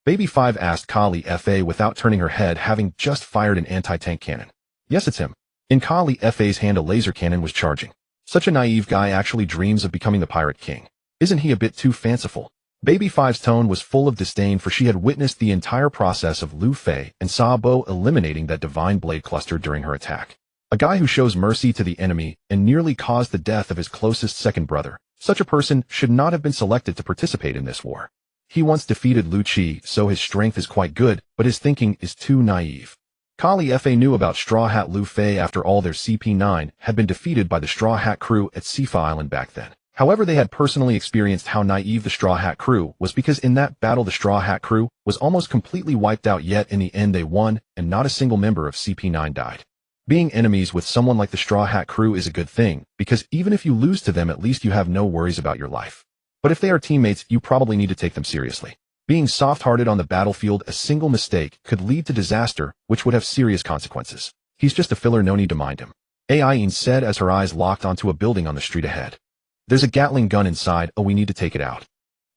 Baby 5 asked Kali Fa without turning her head, having just fired an anti-tank cannon. Yes, it's him. In Kali Fa's hand a laser cannon was charging. Such a naive guy actually dreams of becoming the pirate king. Isn't he a bit too fanciful? Baby 5's tone was full of disdain, for she had witnessed the entire process of Lu Fei and Sa Bo eliminating that divine blade cluster during her attack. A guy who shows mercy to the enemy and nearly caused the death of his closest second brother. Such a person should not have been selected to participate in this war. He once defeated Lu Qi, so his strength is quite good, but his thinking is too naive. Kali Fa knew about Straw Hat Lu Fei. After all, their CP9 had been defeated by the Straw Hat crew at Sifa Island back then. However, they had personally experienced how naive the Straw Hat crew was, because in that battle the Straw Hat crew was almost completely wiped out, yet in the end they won, and not a single member of CP9 died. Being enemies with someone like the Straw Hat crew is a good thing, because even if you lose to them, at least you have no worries about your life. But if they are teammates, you probably need to take them seriously. Being soft-hearted on the battlefield, a single mistake could lead to disaster, which would have serious consequences. He's just a filler, no need to mind him. Ayin said as her eyes locked onto a building on the street ahead. There's a Gatling gun inside, oh, we need to take it out.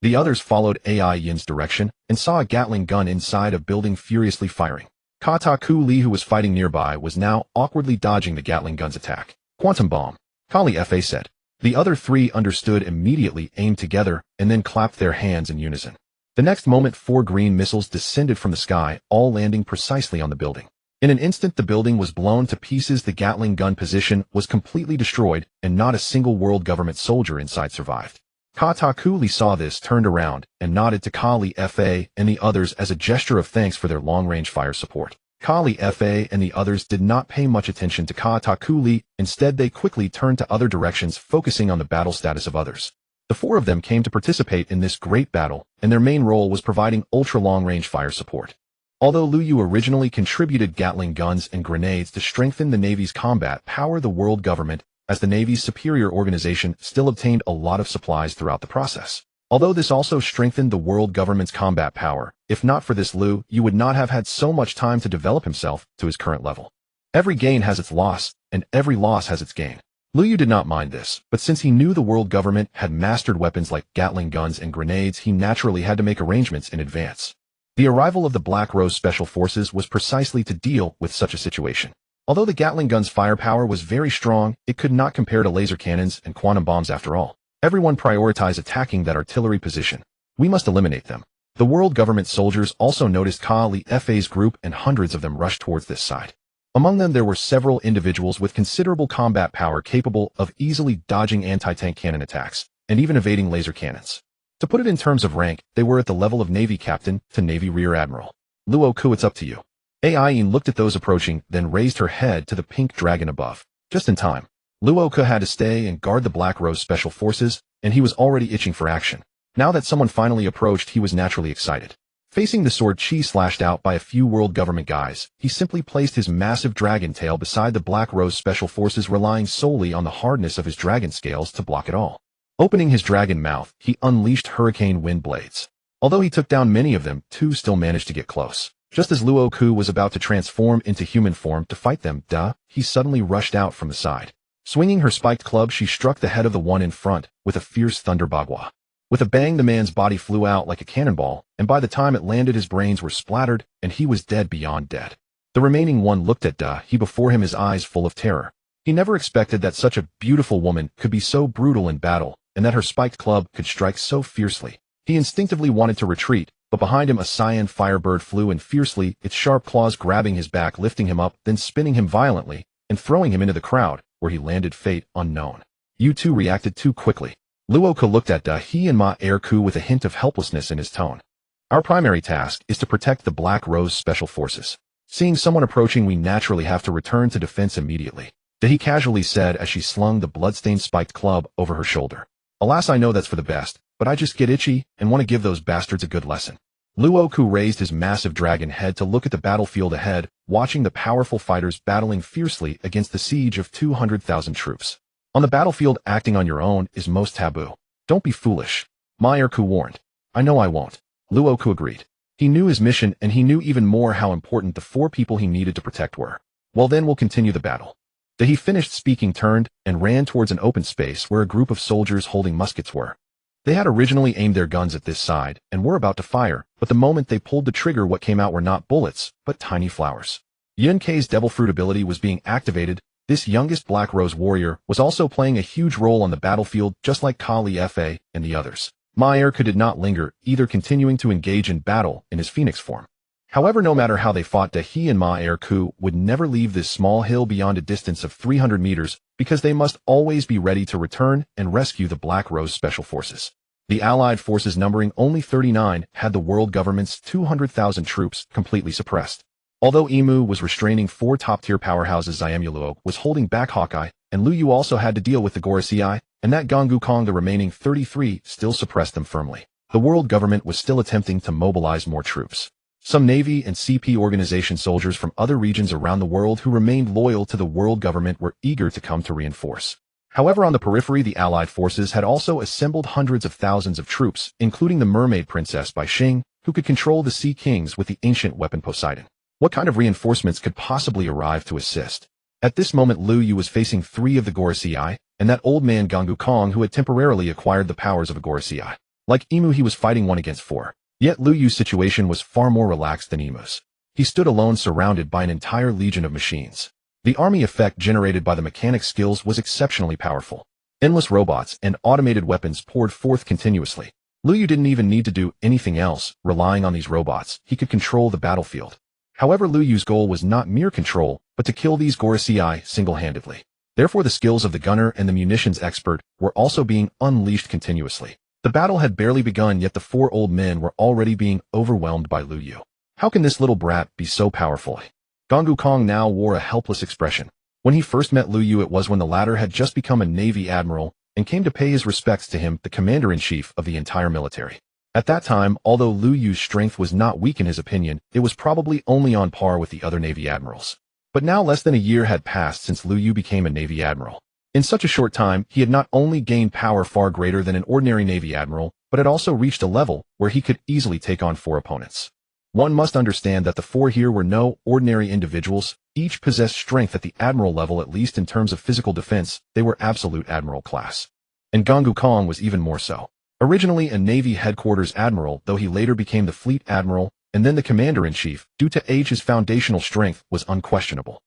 The others followed Ayin's direction and saw a Gatling gun inside a building furiously firing. Kataku Li, who was fighting nearby, was now awkwardly dodging the Gatling gun's attack. Quantum bomb, Kali Fa said. The other three understood immediately, aimed together, and then clapped their hands in unison. The next moment 4 green missiles descended from the sky, all landing precisely on the building. In an instant the building was blown to pieces, the Gatling gun position was completely destroyed, and not a single world government soldier inside survived. Kataku Li saw this, turned around, and nodded to Kali Fa and the others as a gesture of thanks for their long-range fire support. Kali Fa and the others did not pay much attention to Kataku Li, instead they quickly turned to other directions, focusing on the battle status of others. The 4 of them came to participate in this great battle, and their main role was providing ultra-long-range fire support. Although Lu Yu originally contributed Gatling guns and grenades to strengthen the Navy's combat power, the world government, as the Navy's superior organization, still obtained a lot of supplies throughout the process. Although this also strengthened the world government's combat power, if not for this, Lu Yu would not have had so much time to develop himself to his current level. Every gain has its loss, and every loss has its gain. Lu Yu did not mind this, but since he knew the world government had mastered weapons like Gatling guns and grenades, he naturally had to make arrangements in advance. The arrival of the Black Rose Special Forces was precisely to deal with such a situation. Although the Gatling gun's firepower was very strong, it could not compare to laser cannons and quantum bombs after all. Everyone prioritized attacking that artillery position. We must eliminate them. The world government soldiers also noticed Kali Fa's group, and hundreds of them rushed towards this side. Among them there were several individuals with considerable combat power, capable of easily dodging anti-tank cannon attacks, and even evading laser cannons. To put it in terms of rank, they were at the level of Navy Captain to Navy Rear Admiral. Luo Ku, it's up to you. Ayin looked at those approaching, then raised her head to the pink dragon above. Just in time. Luo Ku had to stay and guard the Black Rose Special Forces, and he was already itching for action. Now that someone finally approached, he was naturally excited. Facing the sword Chi slashed out by a few world government guys, he simply placed his massive dragon tail beside the Black Rose Special Forces, relying solely on the hardness of his dragon scales to block it all. Opening his dragon mouth, he unleashed hurricane wind blades. Although he took down many of them, 2 still managed to get close. Just as Luo Ku was about to transform into human form to fight them, he suddenly rushed out from the side. Swinging her spiked club, she struck the head of the one in front with a fierce thunder bagua. With a bang, the man's body flew out like a cannonball, and by the time it landed, his brains were splattered, and he was dead beyond dead. The remaining one looked at he before him, his eyes full of terror. He never expected that such a beautiful woman could be so brutal in battle, and that her spiked club could strike so fiercely. He instinctively wanted to retreat, but behind him a cyan firebird flew in fiercely, its sharp claws grabbing his back, lifting him up, then spinning him violently, and throwing him into the crowd, where he landed fate unknown. You two reacted too quickly. Luo Ku looked at he and Ma Er Ku with a hint of helplessness in his tone. Our primary task is to protect the Black Rose Special Forces. Seeing someone approaching, we naturally have to return to defense immediately. He casually said as she slung the bloodstained spiked club over her shoulder. Alas, I know that's for the best, but I just get itchy and want to give those bastards a good lesson. Luo Ku raised his massive dragon head to look at the battlefield ahead, watching the powerful fighters battling fiercely against the siege of 200,000 troops. On the battlefield, acting on your own is most taboo. Don't be foolish. Ma Er Ku warned. I know I won't. Luo Ku agreed. He knew his mission, and he knew even more how important the 4 people he needed to protect were. Well, then we'll continue the battle. He finished speaking, turned, and ran towards an open space where a group of soldiers holding muskets were. They had originally aimed their guns at this side and were about to fire, but the moment they pulled the trigger, what came out were not bullets, but tiny flowers. Yun Kei's Devil Fruit ability was being activated. This youngest Black Rose warrior was also playing a huge role on the battlefield, just like Kali Fa and the others. Ma Erku did not linger, either continuing to engage in battle in his phoenix form. However, no matter how they fought, he and Ma Erku would never leave this small hill beyond a distance of 300 meters, because they must always be ready to return and rescue the Black Rose Special Forces. The Allied forces, numbering only 39, had the world government's 200,000 troops completely suppressed. Although Imu was restraining 4 top-tier powerhouses, Xiamuluo was holding back Hawkeye, and Lu Yu also had to deal with the Gorosei, and that Gonggu Kong, the remaining 33, still suppressed them firmly. The world government was still attempting to mobilize more troops. Some Navy and CP organization soldiers from other regions around the world who remained loyal to the world government were eager to come to reinforce. However, on the periphery, the Allied forces had also assembled hundreds of thousands of troops, including the Mermaid Princess by Xing, who could control the Sea Kings with the ancient weapon Poseidon. What kind of reinforcements could possibly arrive to assist? At this moment, Lu Yu was facing 3 of the Gorosei, and that old man Gonggu Kong, who had temporarily acquired the powers of a Gorosei. Like Imu, he was fighting 1 against 4. Yet Lu Yu's situation was far more relaxed than Imu's. He stood alone, surrounded by an entire legion of machines. The army effect generated by the mechanic skills was exceptionally powerful. Endless robots and automated weapons poured forth continuously. Lu Yu didn't even need to do anything else. Relying on these robots, he could control the battlefield. However, Lu Yu's goal was not mere control, but to kill these Gorosei single-handedly. Therefore, the skills of the gunner and the munitions expert were also being unleashed continuously. The battle had barely begun, yet the 4 old men were already being overwhelmed by Lu Yu. How can this little brat be so powerful? Gonggu Kong now wore a helpless expression. When he first met Lu Yu, it was when the latter had just become a Navy admiral and came to pay his respects to him, the commander-in-chief of the entire military. At that time, although Lu Yu's strength was not weak in his opinion, it was probably only on par with the other Navy admirals. But now less than a year had passed since Lu Yu became a Navy admiral. In such a short time, he had not only gained power far greater than an ordinary Navy admiral, but had also reached a level where he could easily take on 4 opponents. One must understand that the 4 here were no ordinary individuals. Each possessed strength at the admiral level, at least in terms of physical defense. They were absolute admiral class. And Gonggu Kong was even more so. Originally a Navy headquarters admiral, though he later became the fleet admiral, and then the commander-in-chief, due to age his foundational strength was unquestionable.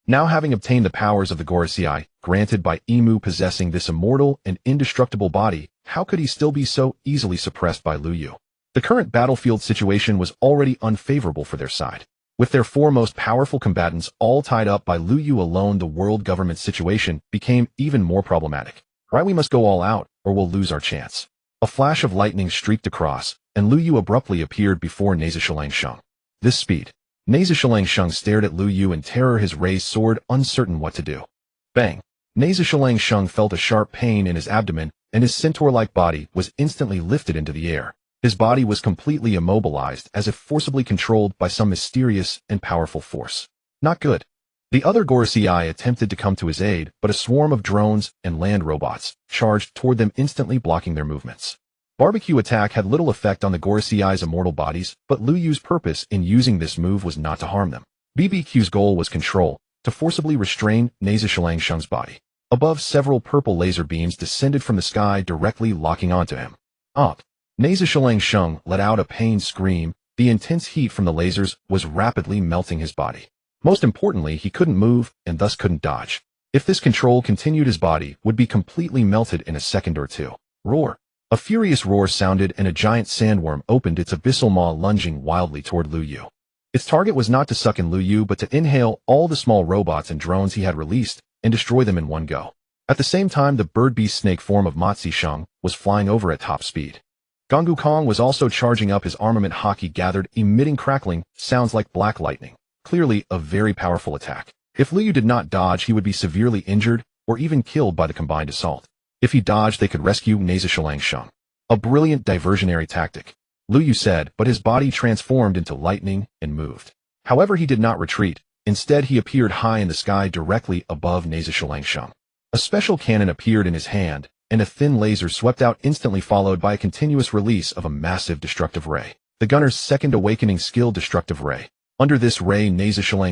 Now, having obtained the powers of the Gorosei, granted by Imu, possessing this immortal and indestructible body, how could he still be so easily suppressed by Lu Yu? The current battlefield situation was already unfavorable for their side. With their 4 most powerful combatants all tied up by Lu Yu alone, the world government situation became even more problematic. Right, we must go all out, or we'll lose our chance. A flash of lightning streaked across, and Lu Yu abruptly appeared before Nezashalang Sheng. This speed. Nezashalang Sheng stared at Lu Yu in terror, his raised sword, uncertain what to do. Bang! Nezashalang Sheng felt a sharp pain in his abdomen, and his centaur-like body was instantly lifted into the air. His body was completely immobilized, as if forcibly controlled by some mysterious and powerful force. Not good. The other Gorosei attempted to come to his aid, but a swarm of drones and land robots charged toward them, instantly blocking their movements. Barbecue attack had little effect on the Gorosei's immortal bodies, but Lu Yu's purpose in using this move was not to harm them. BBQ's goal was control, to forcibly restrain Nezashalang Sheng's body. Above, several purple laser beams descended from the sky, directly locking onto him. Up. Nezashalang Sheng let out a pained scream. The intense heat from the lasers was rapidly melting his body. Most importantly, he couldn't move, and thus couldn't dodge. If this control continued, his body would be completely melted in a second or 2. Roar. A furious roar sounded, and a giant sandworm opened its abyssal maw, lunging wildly toward Lu Yu. Its target was not to suck in Lu Yu, but to inhale all the small robots and drones he had released, and destroy them in one go. At the same time, the bird-beast snake form of Matsi Sheng was flying over at top speed. Gonggu Kong was also charging up his armament, hockey gathered, emitting crackling sounds like black lightning. Clearly a very powerful attack. If Lu Yu did not dodge, he would be severely injured, or even killed by the combined assault. If he dodged, they could rescue Nezashalang Sheng. A brilliant diversionary tactic, Lu Yu said, but his body transformed into lightning and moved. However, he did not retreat. Instead, he appeared high in the sky, directly above Nezashalang Sheng. A special cannon appeared in his hand, and a thin laser swept out, instantly followed by a continuous release of a massive destructive ray. The gunner's second awakening skill, destructive ray. Under this ray,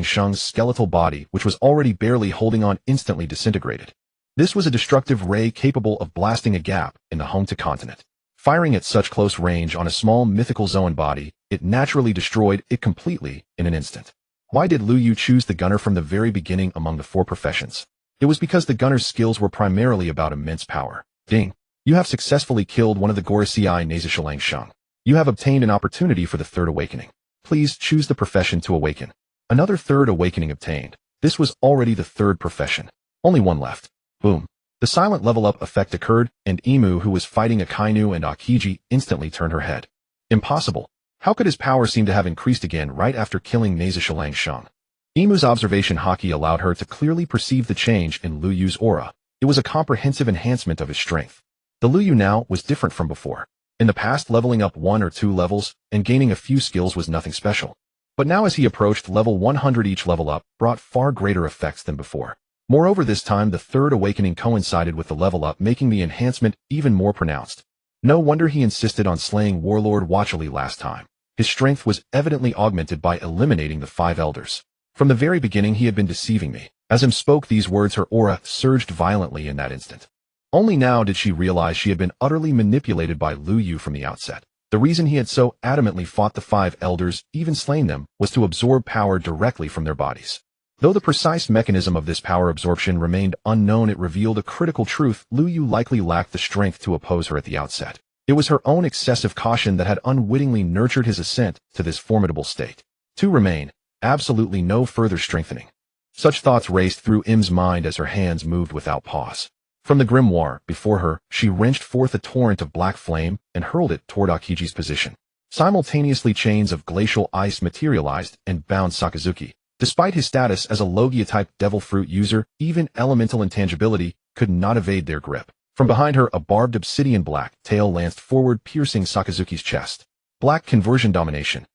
Shang's skeletal body, which was already barely holding on, instantly disintegrated. This was a destructive ray capable of blasting a gap in the home to continent. Firing at such close range on a small mythical Zoan body, it naturally destroyed it completely in an instant. Why did Lu Yu choose the gunner from the very beginning among the 4 professions? It was because the gunner's skills were primarily about immense power. Ding! You have successfully killed one of the Gorasii Shang. You have obtained an opportunity for the 3rd awakening. Please choose the profession to awaken. Another 3rd awakening obtained. This was already the 3rd profession. Only one left. Boom. The silent level-up effect occurred, and Imu, who was fighting Akainu and Akiji, instantly turned her head. Impossible. How could his power seem to have increased again right after killing Shang? Imu's observation haki allowed her to clearly perceive the change in Lu Yu's aura. It was a comprehensive enhancement of his strength. The Lu Yu now was different from before. In the past, leveling up 1 or 2 levels and gaining a few skills was nothing special. But now as he approached level 100, each level up brought far greater effects than before. Moreover, this time the 3rd awakening coincided with the level up, making the enhancement even more pronounced. No wonder he insisted on slaying Warlord Watchali last time. His strength was evidently augmented by eliminating the 5 elders. From the very beginning he had been deceiving me. As him spoke these words, her aura surged violently in that instant. Only now did she realize she had been utterly manipulated by Lu Yu from the outset. The reason he had so adamantly fought the 5 elders, even slain them, was to absorb power directly from their bodies. Though the precise mechanism of this power absorption remained unknown, it revealed a critical truth: Lu Yu likely lacked the strength to oppose her at the outset. It was her own excessive caution that had unwittingly nurtured his ascent to this formidable state. 2 remain. Absolutely no further strengthening. Such thoughts raced through Im's mind as her hands moved without pause. From the grimoire before her, she wrenched forth a torrent of black flame and hurled it toward Akiji's position. Simultaneously, chains of glacial ice materialized and bound Sakazuki. Despite his status as a Logia-type devil fruit user, even elemental intangibility could not evade their grip. From behind her, a barbed obsidian black tail lanced forward, piercing Sakazuki's chest. Black conversion domination.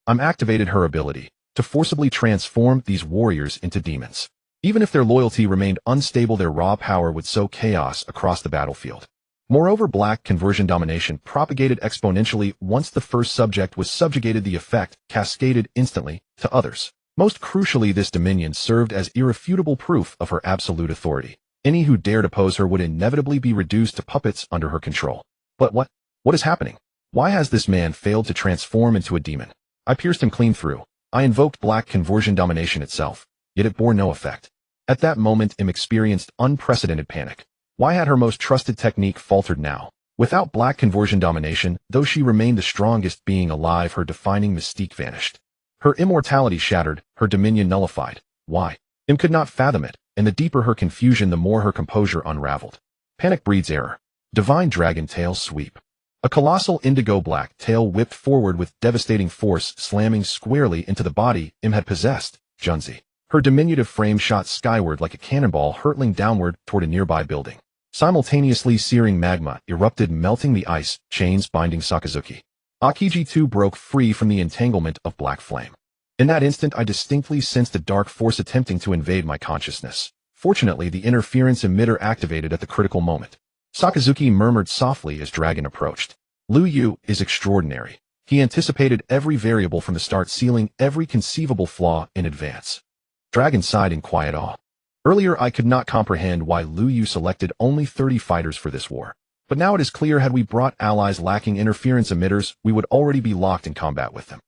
Activated her ability to forcibly transform these warriors into demons. Even if their loyalty remained unstable, their raw power would sow chaos across the battlefield. Moreover, black conversion domination propagated exponentially. Once the first subject was subjugated, the effect cascaded instantly to others. Most crucially, this dominion served as irrefutable proof of her absolute authority. Any who dared oppose her would inevitably be reduced to puppets under her control. But what is happening? Why has this man failed to transform into a demon? I pierced him clean through. I invoked black conversion domination itself, yet it bore no effect. At that moment, Im experienced unprecedented panic. Why had her most trusted technique faltered now? Without black conversion domination, though she remained the strongest being alive, her defining mystique vanished. Her immortality shattered, her dominion nullified. Why? Im could not fathom it, and the deeper her confusion, the more her composure unraveled. Panic breeds error. Divine Dragon Tail Sweep. A colossal indigo black tail whipped forward with devastating force, slamming squarely into the body Im had possessed, Junzi. Her diminutive frame shot skyward like a cannonball, hurtling downward toward a nearby building. Simultaneously, searing magma erupted, melting the ice chains binding Sakazuki. Akiji too broke free from the entanglement of black flame. In that instant, I distinctly sensed a dark force attempting to invade my consciousness. Fortunately, the interference emitter activated at the critical moment. Sakazuki murmured softly as Dragon approached. Lu Yu is extraordinary. He anticipated every variable from the start, sealing every conceivable flaw in advance. Dragon sighed in quiet awe. Earlier I could not comprehend why Lu Yu selected only 30 fighters for this war. But now it is clear, had we brought allies lacking interference emitters, we would already be locked in combat with them.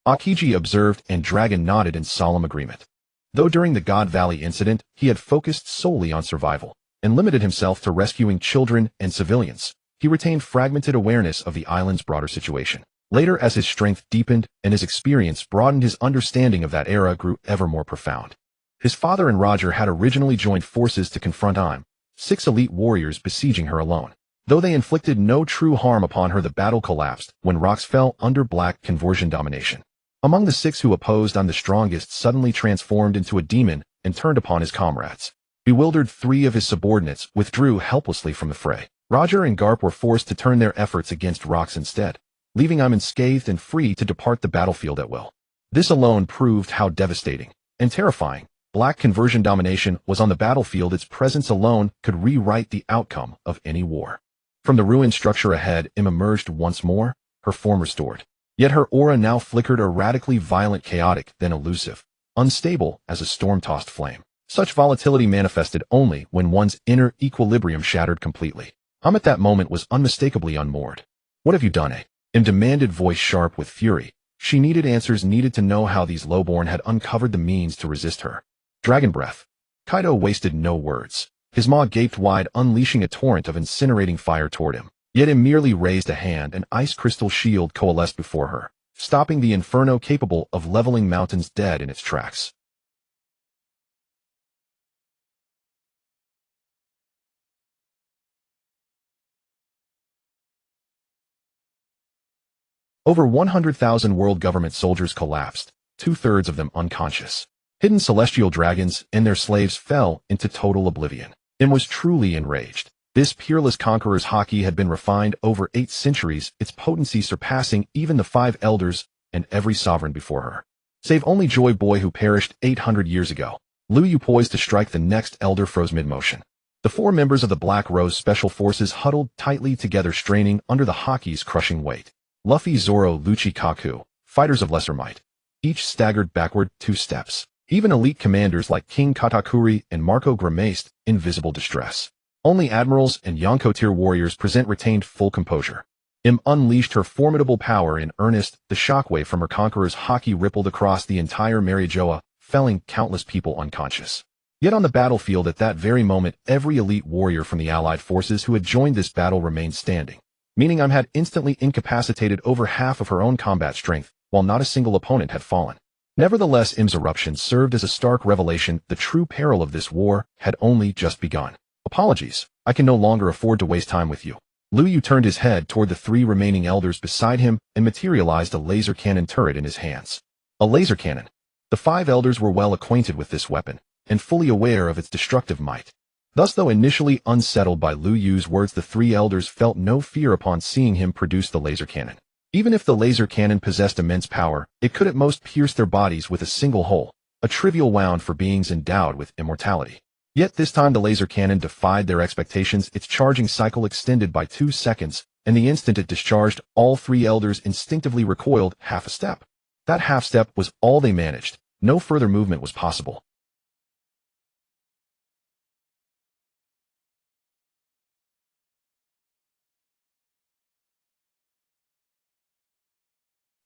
Akiji observed, and Dragon nodded in solemn agreement. Though during the God Valley incident, he had focused solely on survival and limited himself to rescuing children and civilians, he retained fragmented awareness of the island's broader situation. Later, as his strength deepened and his experience broadened, his understanding of that era grew ever more profound. His father and Roger had originally joined forces to confront Im, 6 elite warriors besieging her alone. Though they inflicted no true harm upon her, the battle collapsed when rocks fell under black conversion domination. Among the 6 who opposed, Im, the strongest, suddenly transformed into a demon and turned upon his comrades. Bewildered, 3 of his subordinates withdrew helplessly from the fray. Roger and Garp were forced to turn their efforts against rocks instead, leaving Im unscathed and free to depart the battlefield at will. This alone proved how devastating and terrifying Black conversion domination was on the battlefield. Its presence alone could rewrite the outcome of any war. From the ruined structure ahead, Im emerged once more, her form restored. Yet her aura now flickered, erratically violent, chaotic, then elusive, unstable as a storm-tossed flame. Such volatility manifested only when one's inner equilibrium shattered completely. At that moment was unmistakably unmoored. "What have you done, eh?" Im demanded, voice sharp with fury. She needed answers, needed to know how these lowborn had uncovered the means to resist her. Dragon breath. Kaido wasted no words. His maw gaped wide, unleashing a torrent of incinerating fire toward him. Yet Im merely raised a hand. An ice crystal shield coalesced before her, stopping the inferno, capable of leveling mountains dead in its tracks. Over 100,000 world government soldiers collapsed, 2/3 of them unconscious. Hidden celestial dragons and their slaves fell into total oblivion. Im was truly enraged. This peerless conqueror's haki had been refined over 8 centuries, its potency surpassing even the 5 elders and every sovereign before her. Save only Joy Boy, who perished 800 years ago. Lu Yu, poised to strike the next elder, froze mid-motion. The 4 members of the Black Rose Special Forces huddled tightly together, straining under the haki's crushing weight. Luffy, Zoro, Lucci, Kaku, fighters of lesser might, each staggered backward 2 steps. Even elite commanders like King Katakuri and Marco grimaced in visible distress. Only admirals and Yonko tier warriors retained full composure. Im unleashed her formidable power in earnest. The shockwave from her conqueror's haki rippled across the entire Marijoa, felling countless people unconscious. Yet on the battlefield at that very moment, every elite warrior from the allied forces who had joined this battle remained standing, meaning Im had instantly incapacitated over half of her own combat strength, while not a single opponent had fallen. Nevertheless, Im's eruption served as a stark revelation. The true peril of this war had only just begun. "Apologies, I can no longer afford to waste time with you." Lu Yu turned his head toward the 3 remaining elders beside him and materialized a laser cannon turret in his hands. A laser cannon. The 5 elders were well acquainted with this weapon, and fully aware of its destructive might. Thus, though initially unsettled by Lu Yu's words, the 3 elders felt no fear upon seeing him produce the laser cannon. Even if the laser cannon possessed immense power, it could at most pierce their bodies with a single hole, a trivial wound for beings endowed with immortality. Yet this time the laser cannon defied their expectations. Its charging cycle extended by 2 seconds, and the instant it discharged, all 3 elders instinctively recoiled half a step. That half step was all they managed. No further movement was possible.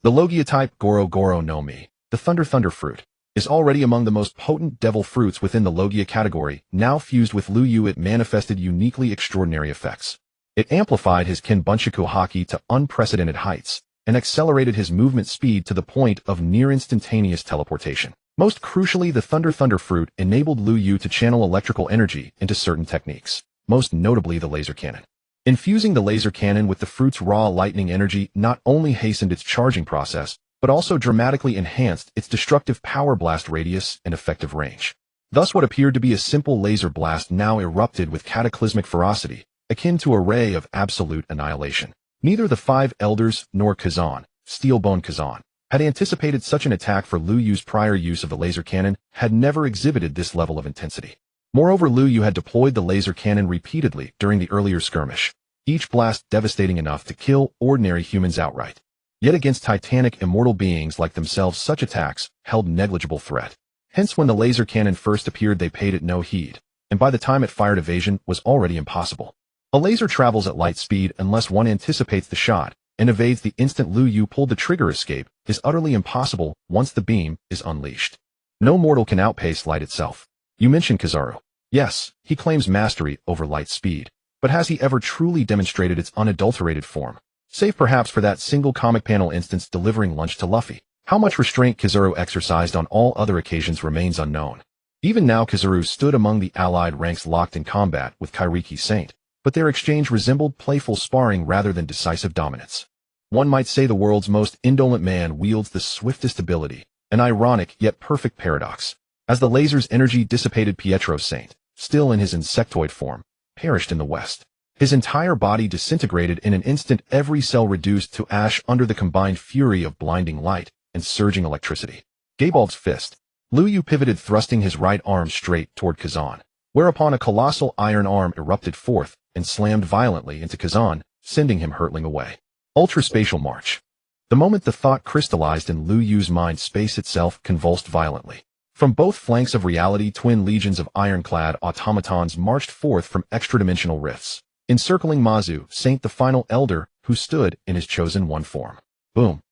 The Logia type Goro Goro no Mi, the Thunder fruit, is already among the most potent devil fruits within the Logia category. Now fused with Lu Yu, it manifested uniquely extraordinary effects. It amplified his Kinbunshiku haki to unprecedented heights, and accelerated his movement speed to the point of near-instantaneous teleportation. Most crucially, the Thunder fruit enabled Lu Yu to channel electrical energy into certain techniques, most notably the laser cannon. Infusing the laser cannon with the fruit's raw lightning energy not only hastened its charging process, but also dramatically enhanced its destructive power blast radius and effective range. Thus what appeared to be a simple laser blast now erupted with cataclysmic ferocity, akin to a ray of absolute annihilation. Neither the 5 elders nor Kazan, Steelbone Kazan, had anticipated such an attack, for Lu Yu's prior use of the laser cannon had never exhibited this level of intensity. Moreover, Lu Yu had deployed the laser cannon repeatedly during the earlier skirmish, each blast devastating enough to kill ordinary humans outright. Yet against titanic immortal beings like themselves, such attacks held negligible threat. Hence, when the laser cannon first appeared, they paid it no heed, and by the time it fired, evasion was already impossible. A laser travels at light speed unless one anticipates the shot and evades the instant Lu Yu pulled the trigger. Escape is utterly impossible once the beam is unleashed. No mortal can outpace light itself. You mentioned Kizaru. Yes, he claims mastery over light speed, but has he ever truly demonstrated its unadulterated form? Save perhaps for that single comic panel instance delivering lunch to Luffy. How much restraint Kizaru exercised on all other occasions remains unknown. Even now, Kizaru stood among the allied ranks locked in combat with Kairiki Saint, but their exchange resembled playful sparring rather than decisive dominance. One might say the world's most indolent man wields the swiftest ability, an ironic yet perfect paradox. As the laser's energy dissipated, Pietro Saint, still in his insectoid form, perished in the west. His entire body disintegrated in an instant, every cell reduced to ash under the combined fury of blinding light and surging electricity. Gabald's fist, Lu Yu pivoted, thrusting his right arm straight toward Kazan, whereupon a colossal iron arm erupted forth and slammed violently into Kazan, sending him hurtling away. Ultraspatial march. The moment the thought crystallized in Lu Yu's mind, space itself convulsed violently. From both flanks of reality, twin legions of ironclad automatons marched forth from extra-dimensional rifts, encircling Mazu, Saint the Final Elder, who stood in his chosen one form. Boom.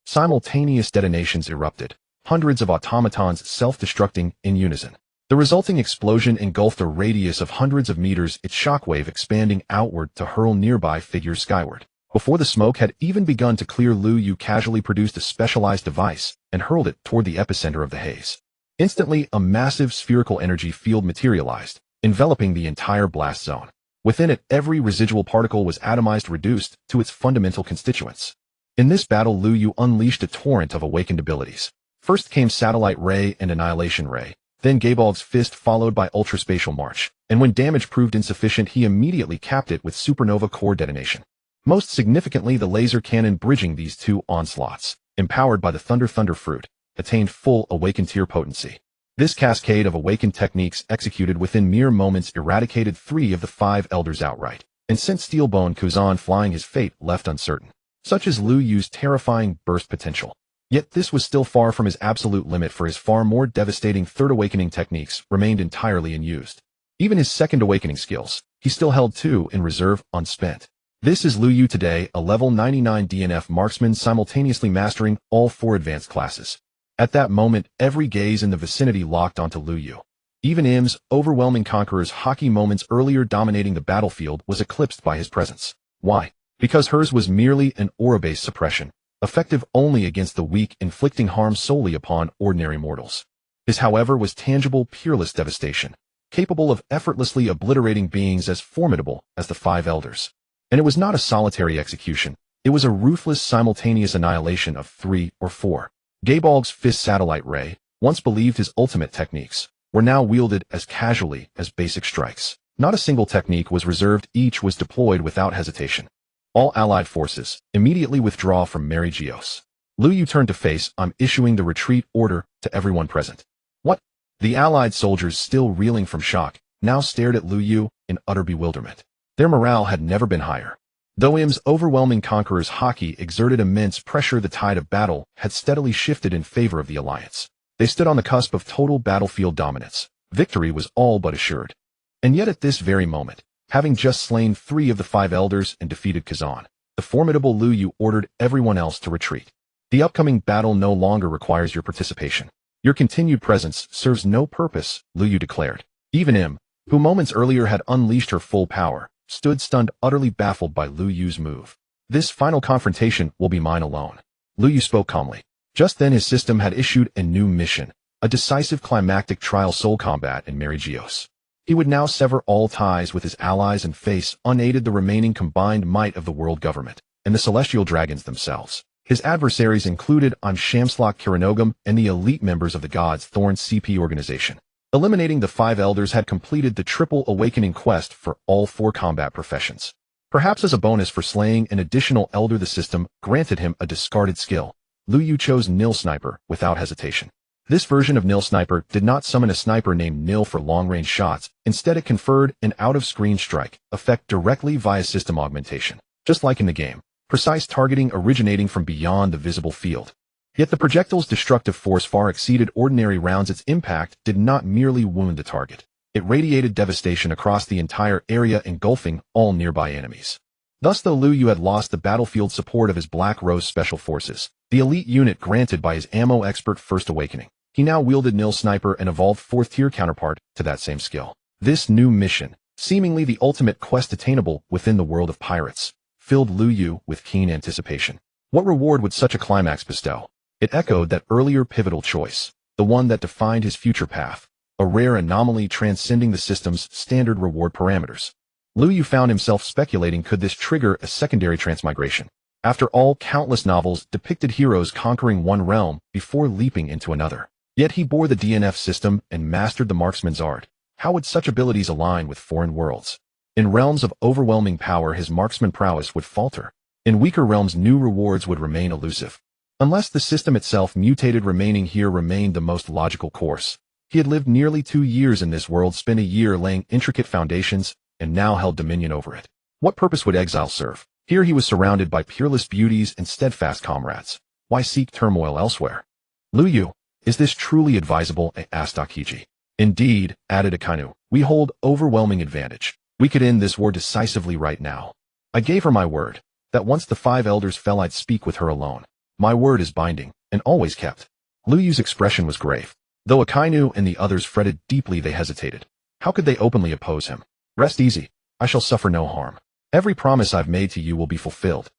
Simultaneous detonations erupted, hundreds of automatons self-destructing in unison. The resulting explosion engulfed a radius of hundreds of meters, its shockwave expanding outward to hurl nearby figures skyward. Before the smoke had even begun to clear, Lu Yu casually produced a specialized device and hurled it toward the epicenter of the haze. Instantly, a massive spherical energy field materialized, enveloping the entire blast zone. Within it, every residual particle was atomized, reduced to its fundamental constituents. In this battle, Lu Yu unleashed a torrent of awakened abilities. First came Satellite Ray and Annihilation Ray, then Gaebolg's Fist, followed by Ultraspatial March, and when damage proved insufficient, he immediately capped it with Supernova Core Detonation. Most significantly, the laser cannon bridging these two onslaughts, empowered by the Thunder Fruit, attained full awakened tier potency. This cascade of awakened techniques executed within mere moments eradicated 3 of the 5 elders outright, and sent Steelbone Kuzan flying, his fate left uncertain. Such is Lu Yu's terrifying burst potential. Yet this was still far from his absolute limit, for his far more devastating third awakening techniques remained entirely unused. Even his second awakening skills, he still held 2 in reserve, unspent. This is Lu Yu today, a level 99 DNF marksman simultaneously mastering all 4 advanced classes. At that moment, every gaze in the vicinity locked onto Lu Yu. Even Im's overwhelming conqueror's hockey moments earlier dominating the battlefield was eclipsed by his presence. Why? Because hers was merely an aura-based suppression, effective only against the weak, inflicting harm solely upon ordinary mortals. His, however, was tangible, peerless devastation, capable of effortlessly obliterating beings as formidable as the 5 elders. And it was not a solitary execution, it was a ruthless simultaneous annihilation of 3 or 4. Gaebolg's Fist Satellite Ray, once believed his ultimate techniques, were now wielded as casually as basic strikes. Not a single technique was reserved, each was deployed without hesitation. All allied forces immediately withdraw from Mary Geos. Lu Yu turned to face, "I'm issuing the retreat order to everyone present." What? The allied soldiers, still reeling from shock, now stared at Lu Yu in utter bewilderment. Their morale had never been higher. Though Im's overwhelming conqueror's hockey exerted immense pressure, the tide of battle had steadily shifted in favor of the alliance. They stood on the cusp of total battlefield dominance. Victory was all but assured. And yet at this very moment, having just slain 3 of the 5 elders and defeated Kazan, the formidable Lu Yu ordered everyone else to retreat. The upcoming battle no longer requires your participation. Your continued presence serves no purpose, Lu Yu declared. Even Im, who moments earlier had unleashed her full power, stood stunned, utterly baffled by Lu Yu's move. This final confrontation will be mine alone. Lu Yu spoke calmly. Just then his system had issued a new mission, a decisive climactic trial soul combat in Mary Geos. He would now sever all ties with his allies and face unaided the remaining combined might of the world government and the celestial dragons themselves. His adversaries included Shamslok Kiranogam and the elite members of the God's Thorn CP organization. Eliminating the 5 elders had completed the triple awakening quest for all 4 combat professions. Perhaps as a bonus for slaying an additional elder, the system granted him a discarded skill. Lu Yu chose Nil Sniper without hesitation. This version of Nil Sniper did not summon a sniper named Nil for long-range shots. Instead, it conferred an out-of-screen strike effect directly via system augmentation. Just like in the game, precise targeting originating from beyond the visible field. Yet the projectile's destructive force far exceeded ordinary rounds. Its impact did not merely wound the target. It radiated devastation across the entire area, engulfing all nearby enemies. Thus, though Lu Yu had lost the battlefield support of his Black Rose Special Forces, the elite unit granted by his ammo expert First Awakening, he now wielded Nil Sniper, an evolved 4th-tier counterpart to that same skill. This new mission, seemingly the ultimate quest attainable within the world of pirates, filled Lu Yu with keen anticipation. What reward would such a climax bestow? It echoed that earlier pivotal choice, the one that defined his future path, a rare anomaly transcending the system's standard reward parameters. Lu Yu found himself speculating, could this trigger a secondary transmigration? After all, countless novels depicted heroes conquering one realm before leaping into another. Yet he bore the DNF system and mastered the marksman's art. How would such abilities align with foreign worlds? In realms of overwhelming power, his marksman prowess would falter. In weaker realms, new rewards would remain elusive. Unless the system itself mutated, remaining here remained the most logical course. He had lived nearly 2 years in this world, spent a year laying intricate foundations, and now held dominion over it. What purpose would exile serve? Here he was surrounded by peerless beauties and steadfast comrades. Why seek turmoil elsewhere? Lu Yu, is this truly advisable? Asked Akiji. Indeed, added Akainu, we hold overwhelming advantage. We could end this war decisively right now. I gave her my word, that once the 5 elders fell I'd speak with her alone. My word is binding, and always kept. Lu Yu's expression was grave. Though Akainu and the others fretted deeply, they hesitated. How could they openly oppose him? Rest easy, I shall suffer no harm. Every promise I've made to you will be fulfilled.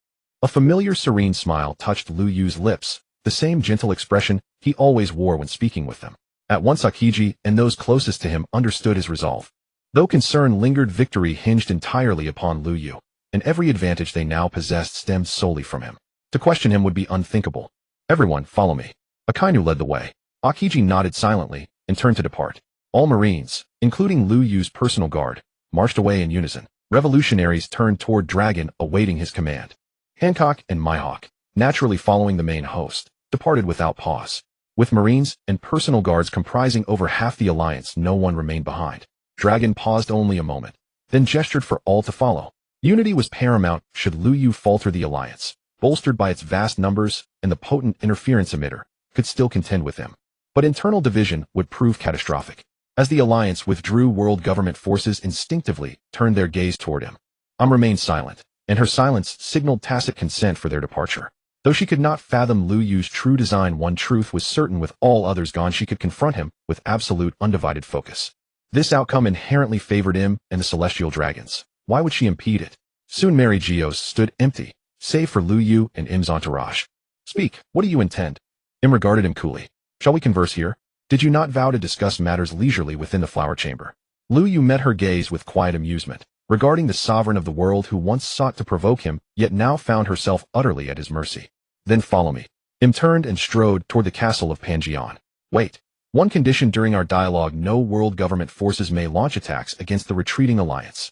A familiar serene smile touched Lu Yu's lips, the same gentle expression he always wore when speaking with them. At once Akiji and those closest to him understood his resolve. Though concern lingered, victory hinged entirely upon Lu Yu, and every advantage they now possessed stemmed solely from him. To question him would be unthinkable. Everyone, follow me. Akainu led the way. Akiji nodded silently and turned to depart. All Marines, including Lu Yu's personal guard, marched away in unison. Revolutionaries turned toward Dragon, awaiting his command. Hancock and Mihawk, naturally following the main host, departed without pause. With Marines and personal guards comprising over half the alliance, no one remained behind. Dragon paused only a moment, then gestured for all to follow. Unity was paramount should Lu Yu falter. The alliance, bolstered by its vast numbers and the potent interference emitter, could still contend with him. But internal division would prove catastrophic. As the alliance withdrew, world government forces instinctively turned their gaze toward him. Remained silent, and her silence signaled tacit consent for their departure. Though she could not fathom Lu Yu's true design, one truth was certain: with all others gone, she could confront him with absolute, undivided focus. This outcome inherently favored him and the celestial dragons. Why would she impede it? Soon Mary Geos stood empty, save for Lu Yu and Im's entourage. Speak, what do you intend? Im regarded him coolly. Shall we converse here? Did you not vow to discuss matters leisurely within the flower chamber? Lu Yu met her gaze with quiet amusement, regarding the sovereign of the world who once sought to provoke him, yet now found herself utterly at his mercy. Then follow me. Im turned and strode toward the castle of Pangeon. Wait. One condition during our dialogue: no world government forces may launch attacks against the retreating alliance.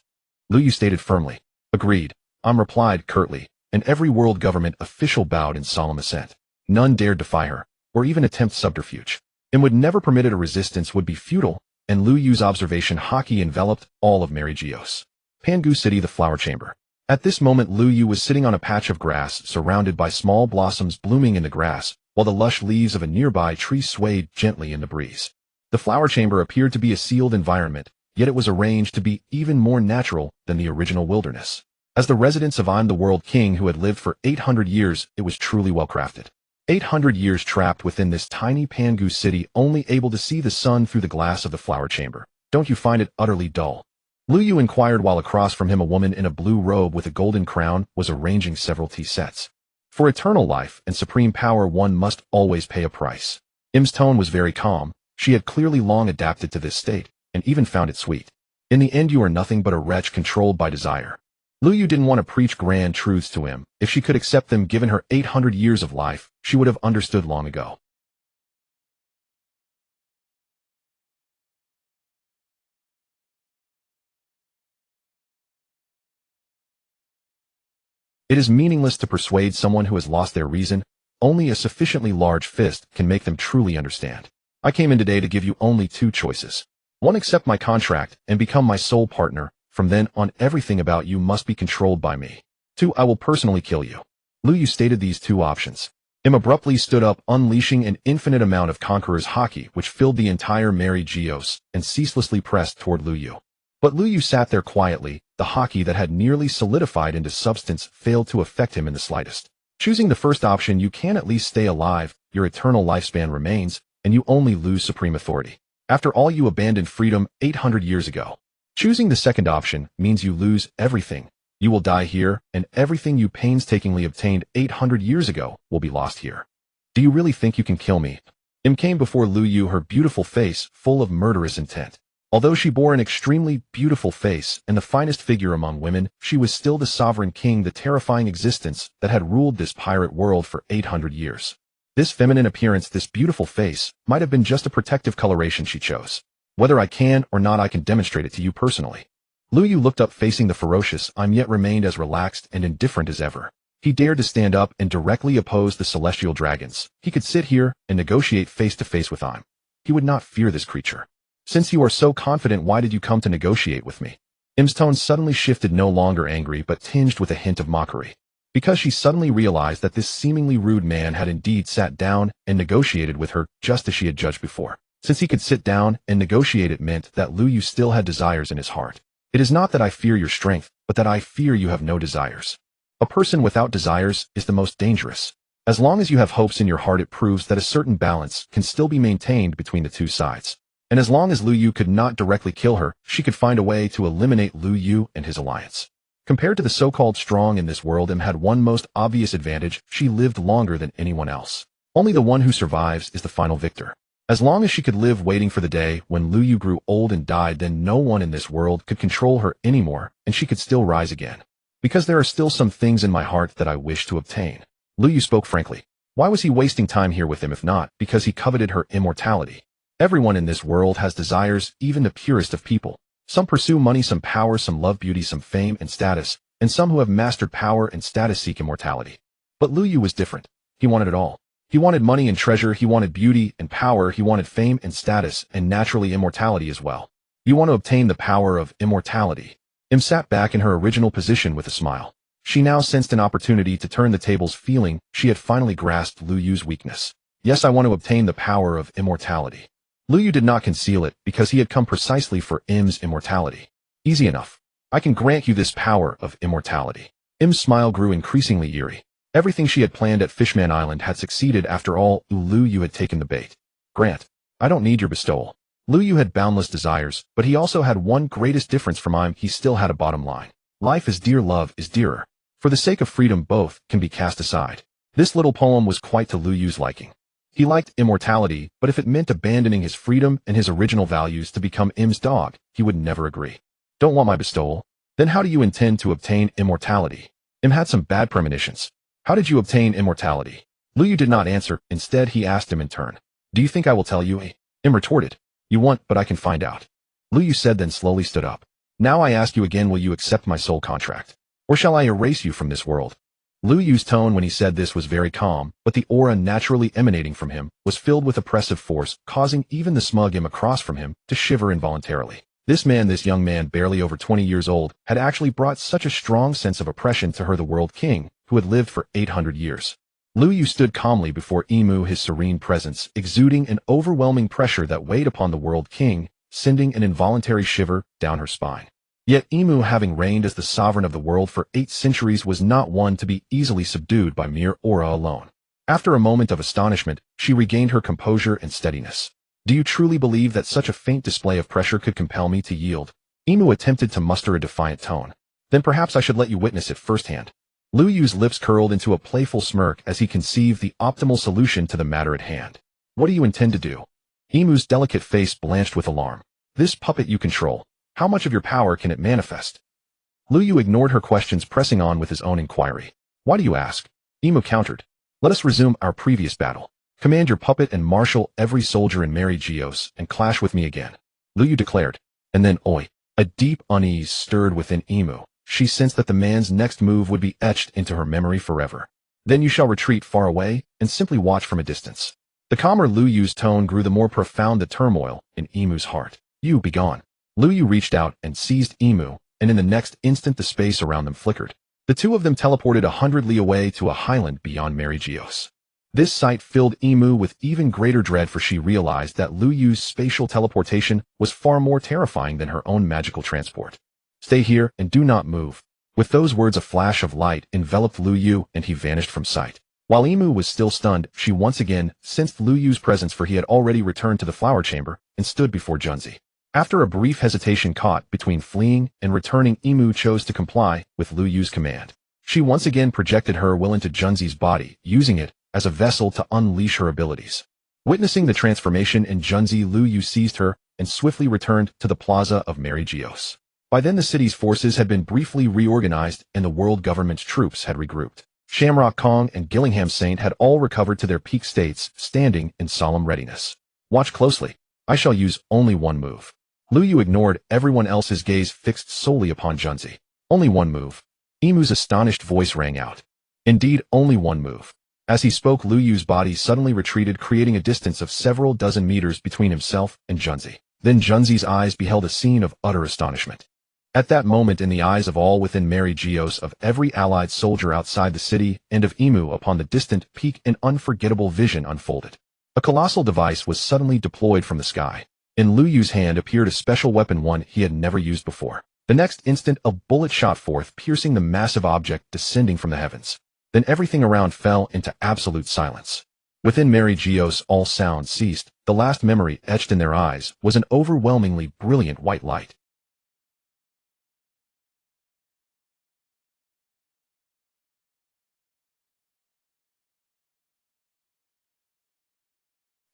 Lu Yu stated firmly. Agreed. Replied curtly, and every world government official bowed in solemn assent. None dared defy her, or even attempt subterfuge. Im would never permit it. A resistance would be futile, and Lu Yu's observation hockey enveloped all of Mary Geos. Pangu City, the flower chamber. At this moment Lu Yu was sitting on a patch of grass surrounded by small blossoms blooming in the grass, while the lush leaves of a nearby tree swayed gently in the breeze. The flower chamber appeared to be a sealed environment, yet it was arranged to be even more natural than the original wilderness. As the residence of the World King who had lived for 800 years, it was truly well crafted. 800 years trapped within this tiny Pangu city, only able to see the sun through the glass of the flower chamber. Don't you find it utterly dull? Lu Yu inquired, while across from him a woman in a blue robe with a golden crown was arranging several tea sets. For eternal life and supreme power one must always pay a price. Im's tone was very calm. She had clearly long adapted to this state, and even found it sweet. In the end you are nothing but a wretch controlled by desire. Lu Yu didn't want to preach grand truths to him. If she could accept them, given her 800 years of life, she would have understood long ago. It is meaningless to persuade someone who has lost their reason. Only a sufficiently large fist can make them truly understand. I came in today to give you only 2 choices. 1, accept my contract and become my sole partner. From then on, everything about you must be controlled by me. 2, I will personally kill you. Lu Yu stated these 2 options. Im abruptly stood up, unleashing an infinite amount of conqueror's haki which filled the entire Mary Geos, and ceaselessly pressed toward Lu Yu. But Lu Yu sat there quietly. The haki that had nearly solidified into substance failed to affect him in the slightest. Choosing the first option, you can at least stay alive, your eternal lifespan remains, and you only lose supreme authority. After all, you abandoned freedom 800 years ago. Choosing the second option means you lose everything. You will die here, and everything you painstakingly obtained 800 years ago will be lost here. Do you really think you can kill me? Im came before Lu Yu, her beautiful face full of murderous intent. Although she bore an extremely beautiful face and the finest figure among women, she was still the sovereign king, the terrifying existence that had ruled this pirate world for 800 years. This feminine appearance, this beautiful face, might have been just a protective coloration she chose. Whether I can or not, I can demonstrate it to you personally. Lu Yu looked up, facing the ferocious Im, yet remained as relaxed and indifferent as ever. He dared to stand up and directly oppose the celestial dragons. He could sit here and negotiate face to face with Im. He would not fear this creature. Since you are so confident, why did you come to negotiate with me? Im's tone suddenly shifted, no longer angry but tinged with a hint of mockery. Because she suddenly realized that this seemingly rude man had indeed sat down and negotiated with her just as she had judged before. Since he could sit down and negotiate, it meant that Lu Yu still had desires in his heart. It is not that I fear your strength, but that I fear you have no desires. A person without desires is the most dangerous. As long as you have hopes in your heart, it proves that a certain balance can still be maintained between the two sides. And as long as Lu Yu could not directly kill her, she could find a way to eliminate Lu Yu and his alliance. Compared to the so-called strong in this world, Im had one most obvious advantage: she lived longer than anyone else. Only the one who survives is the final victor. As long as she could live waiting for the day when Lu Yu grew old and died, then no one in this world could control her anymore, and she could still rise again. Because there are still some things in my heart that I wish to obtain. Lu Yu spoke frankly. Why was he wasting time here with him if not because he coveted her immortality? Everyone in this world has desires, even the purest of people. Some pursue money, some power, some love beauty, some fame and status, and some who have mastered power and status seek immortality. But Lu Yu was different. He wanted it all. He wanted money and treasure, he wanted beauty and power, he wanted fame and status, and naturally immortality as well. You want to obtain the power of immortality. Im sat back in her original position with a smile. She now sensed an opportunity to turn the tables, feeling she had finally grasped Lu Yu's weakness. Yes, I want to obtain the power of immortality. Lu Yu did not conceal it because he had come precisely for Im's immortality. Easy enough. I can grant you this power of immortality. Im's smile grew increasingly eerie. Everything she had planned at Fishman Island had succeeded after all. Lu Yu had taken the bait. Grant, I don't need your bestowal. Lu Yu had boundless desires, but he also had one greatest difference from Im: he still had a bottom line. Life is dear, love is dearer. For the sake of freedom, both can be cast aside. This little poem was quite to Lu Yu's liking. He liked immortality, but if it meant abandoning his freedom and his original values to become Im's dog, he would never agree. Don't want my bestowal? Then how do you intend to obtain immortality? Im had some bad premonitions. How did you obtain immortality? Lu Yu did not answer. Instead, he asked him in turn. Do you think I will tell you? Im retorted. You won't, but I can find out. Lu Yu said, then slowly stood up. Now I ask you again, will you accept my soul contract? Or shall I erase you from this world? Lu Yu's tone when he said this was very calm, but the aura naturally emanating from him was filled with oppressive force, causing even the smug Im across from him to shiver involuntarily. This young man, barely over 20 years old, had actually brought such a strong sense of oppression to her, the world king, who had lived for 800 years. Lu Yu stood calmly before Imu, his serene presence exuding an overwhelming pressure that weighed upon the world king, sending an involuntary shiver down her spine. Yet Imu, having reigned as the sovereign of the world for 8 centuries, was not one to be easily subdued by mere aura alone. After a moment of astonishment, she regained her composure and steadiness. Do you truly believe that such a faint display of pressure could compel me to yield? Imu attempted to muster a defiant tone. Then perhaps I should let you witness it firsthand. Lu Yu's lips curled into a playful smirk as he conceived the optimal solution to the matter at hand. What do you intend to do? Imu's delicate face blanched with alarm. This puppet you control, how much of your power can it manifest? Lu Yu ignored her questions, pressing on with his own inquiry. Why do you ask? Imu countered. Let us resume our previous battle. Command your puppet and marshal every soldier in Mary Geos and clash with me again. Lu Yu declared. And then, oi! A deep unease stirred within Imu. She sensed that the man's next move would be etched into her memory forever. Then you shall retreat far away and simply watch from a distance. The calmer Lu Yu's tone grew, the more profound the turmoil in Imu's heart. You, be gone. Lu Yu reached out and seized Imu, and in the next instant the space around them flickered. The two of them teleported 100 li away to a highland beyond Mary Geos. This sight filled Imu with even greater dread, for she realized that Lu Yu's spatial teleportation was far more terrifying than her own magical transport. Stay here and do not move. With those words, a flash of light enveloped Lu Yu and he vanished from sight. While Imu was still stunned, she once again sensed Lu Yu's presence, for he had already returned to the flower chamber and stood before Junzi. After a brief hesitation caught between fleeing and returning, Imu chose to comply with Lu Yu's command. She once again projected her will into Junzi's body, using it as a vessel to unleash her abilities. Witnessing the transformation in Junzi, Lu Yu seized her and swiftly returned to the plaza of Mary Geos. By then the city's forces had been briefly reorganized and the world government's troops had regrouped. Shamrock Kong and Gillingham Saint had all recovered to their peak states, standing in solemn readiness. Watch closely. I shall use only one move. Lu Yu ignored everyone else's gaze, fixed solely upon Junzi. Only one move. Imu's astonished voice rang out. Indeed, only one move. As he spoke, Lu Yu's body suddenly retreated, creating a distance of several dozen meters between himself and Junzi. Then Junzi's eyes beheld a scene of utter astonishment. At that moment, in the eyes of all within Mary Geos, of every allied soldier outside the city, and of Imu upon the distant peak, an unforgettable vision unfolded. A colossal device was suddenly deployed from the sky. In Lu Yu's hand appeared a special weapon, one he had never used before. The next instant, a bullet shot forth, piercing the massive object descending from the heavens. Then everything around fell into absolute silence. Within Mary Geos, all sound ceased. The last memory etched in their eyes was an overwhelmingly brilliant white light.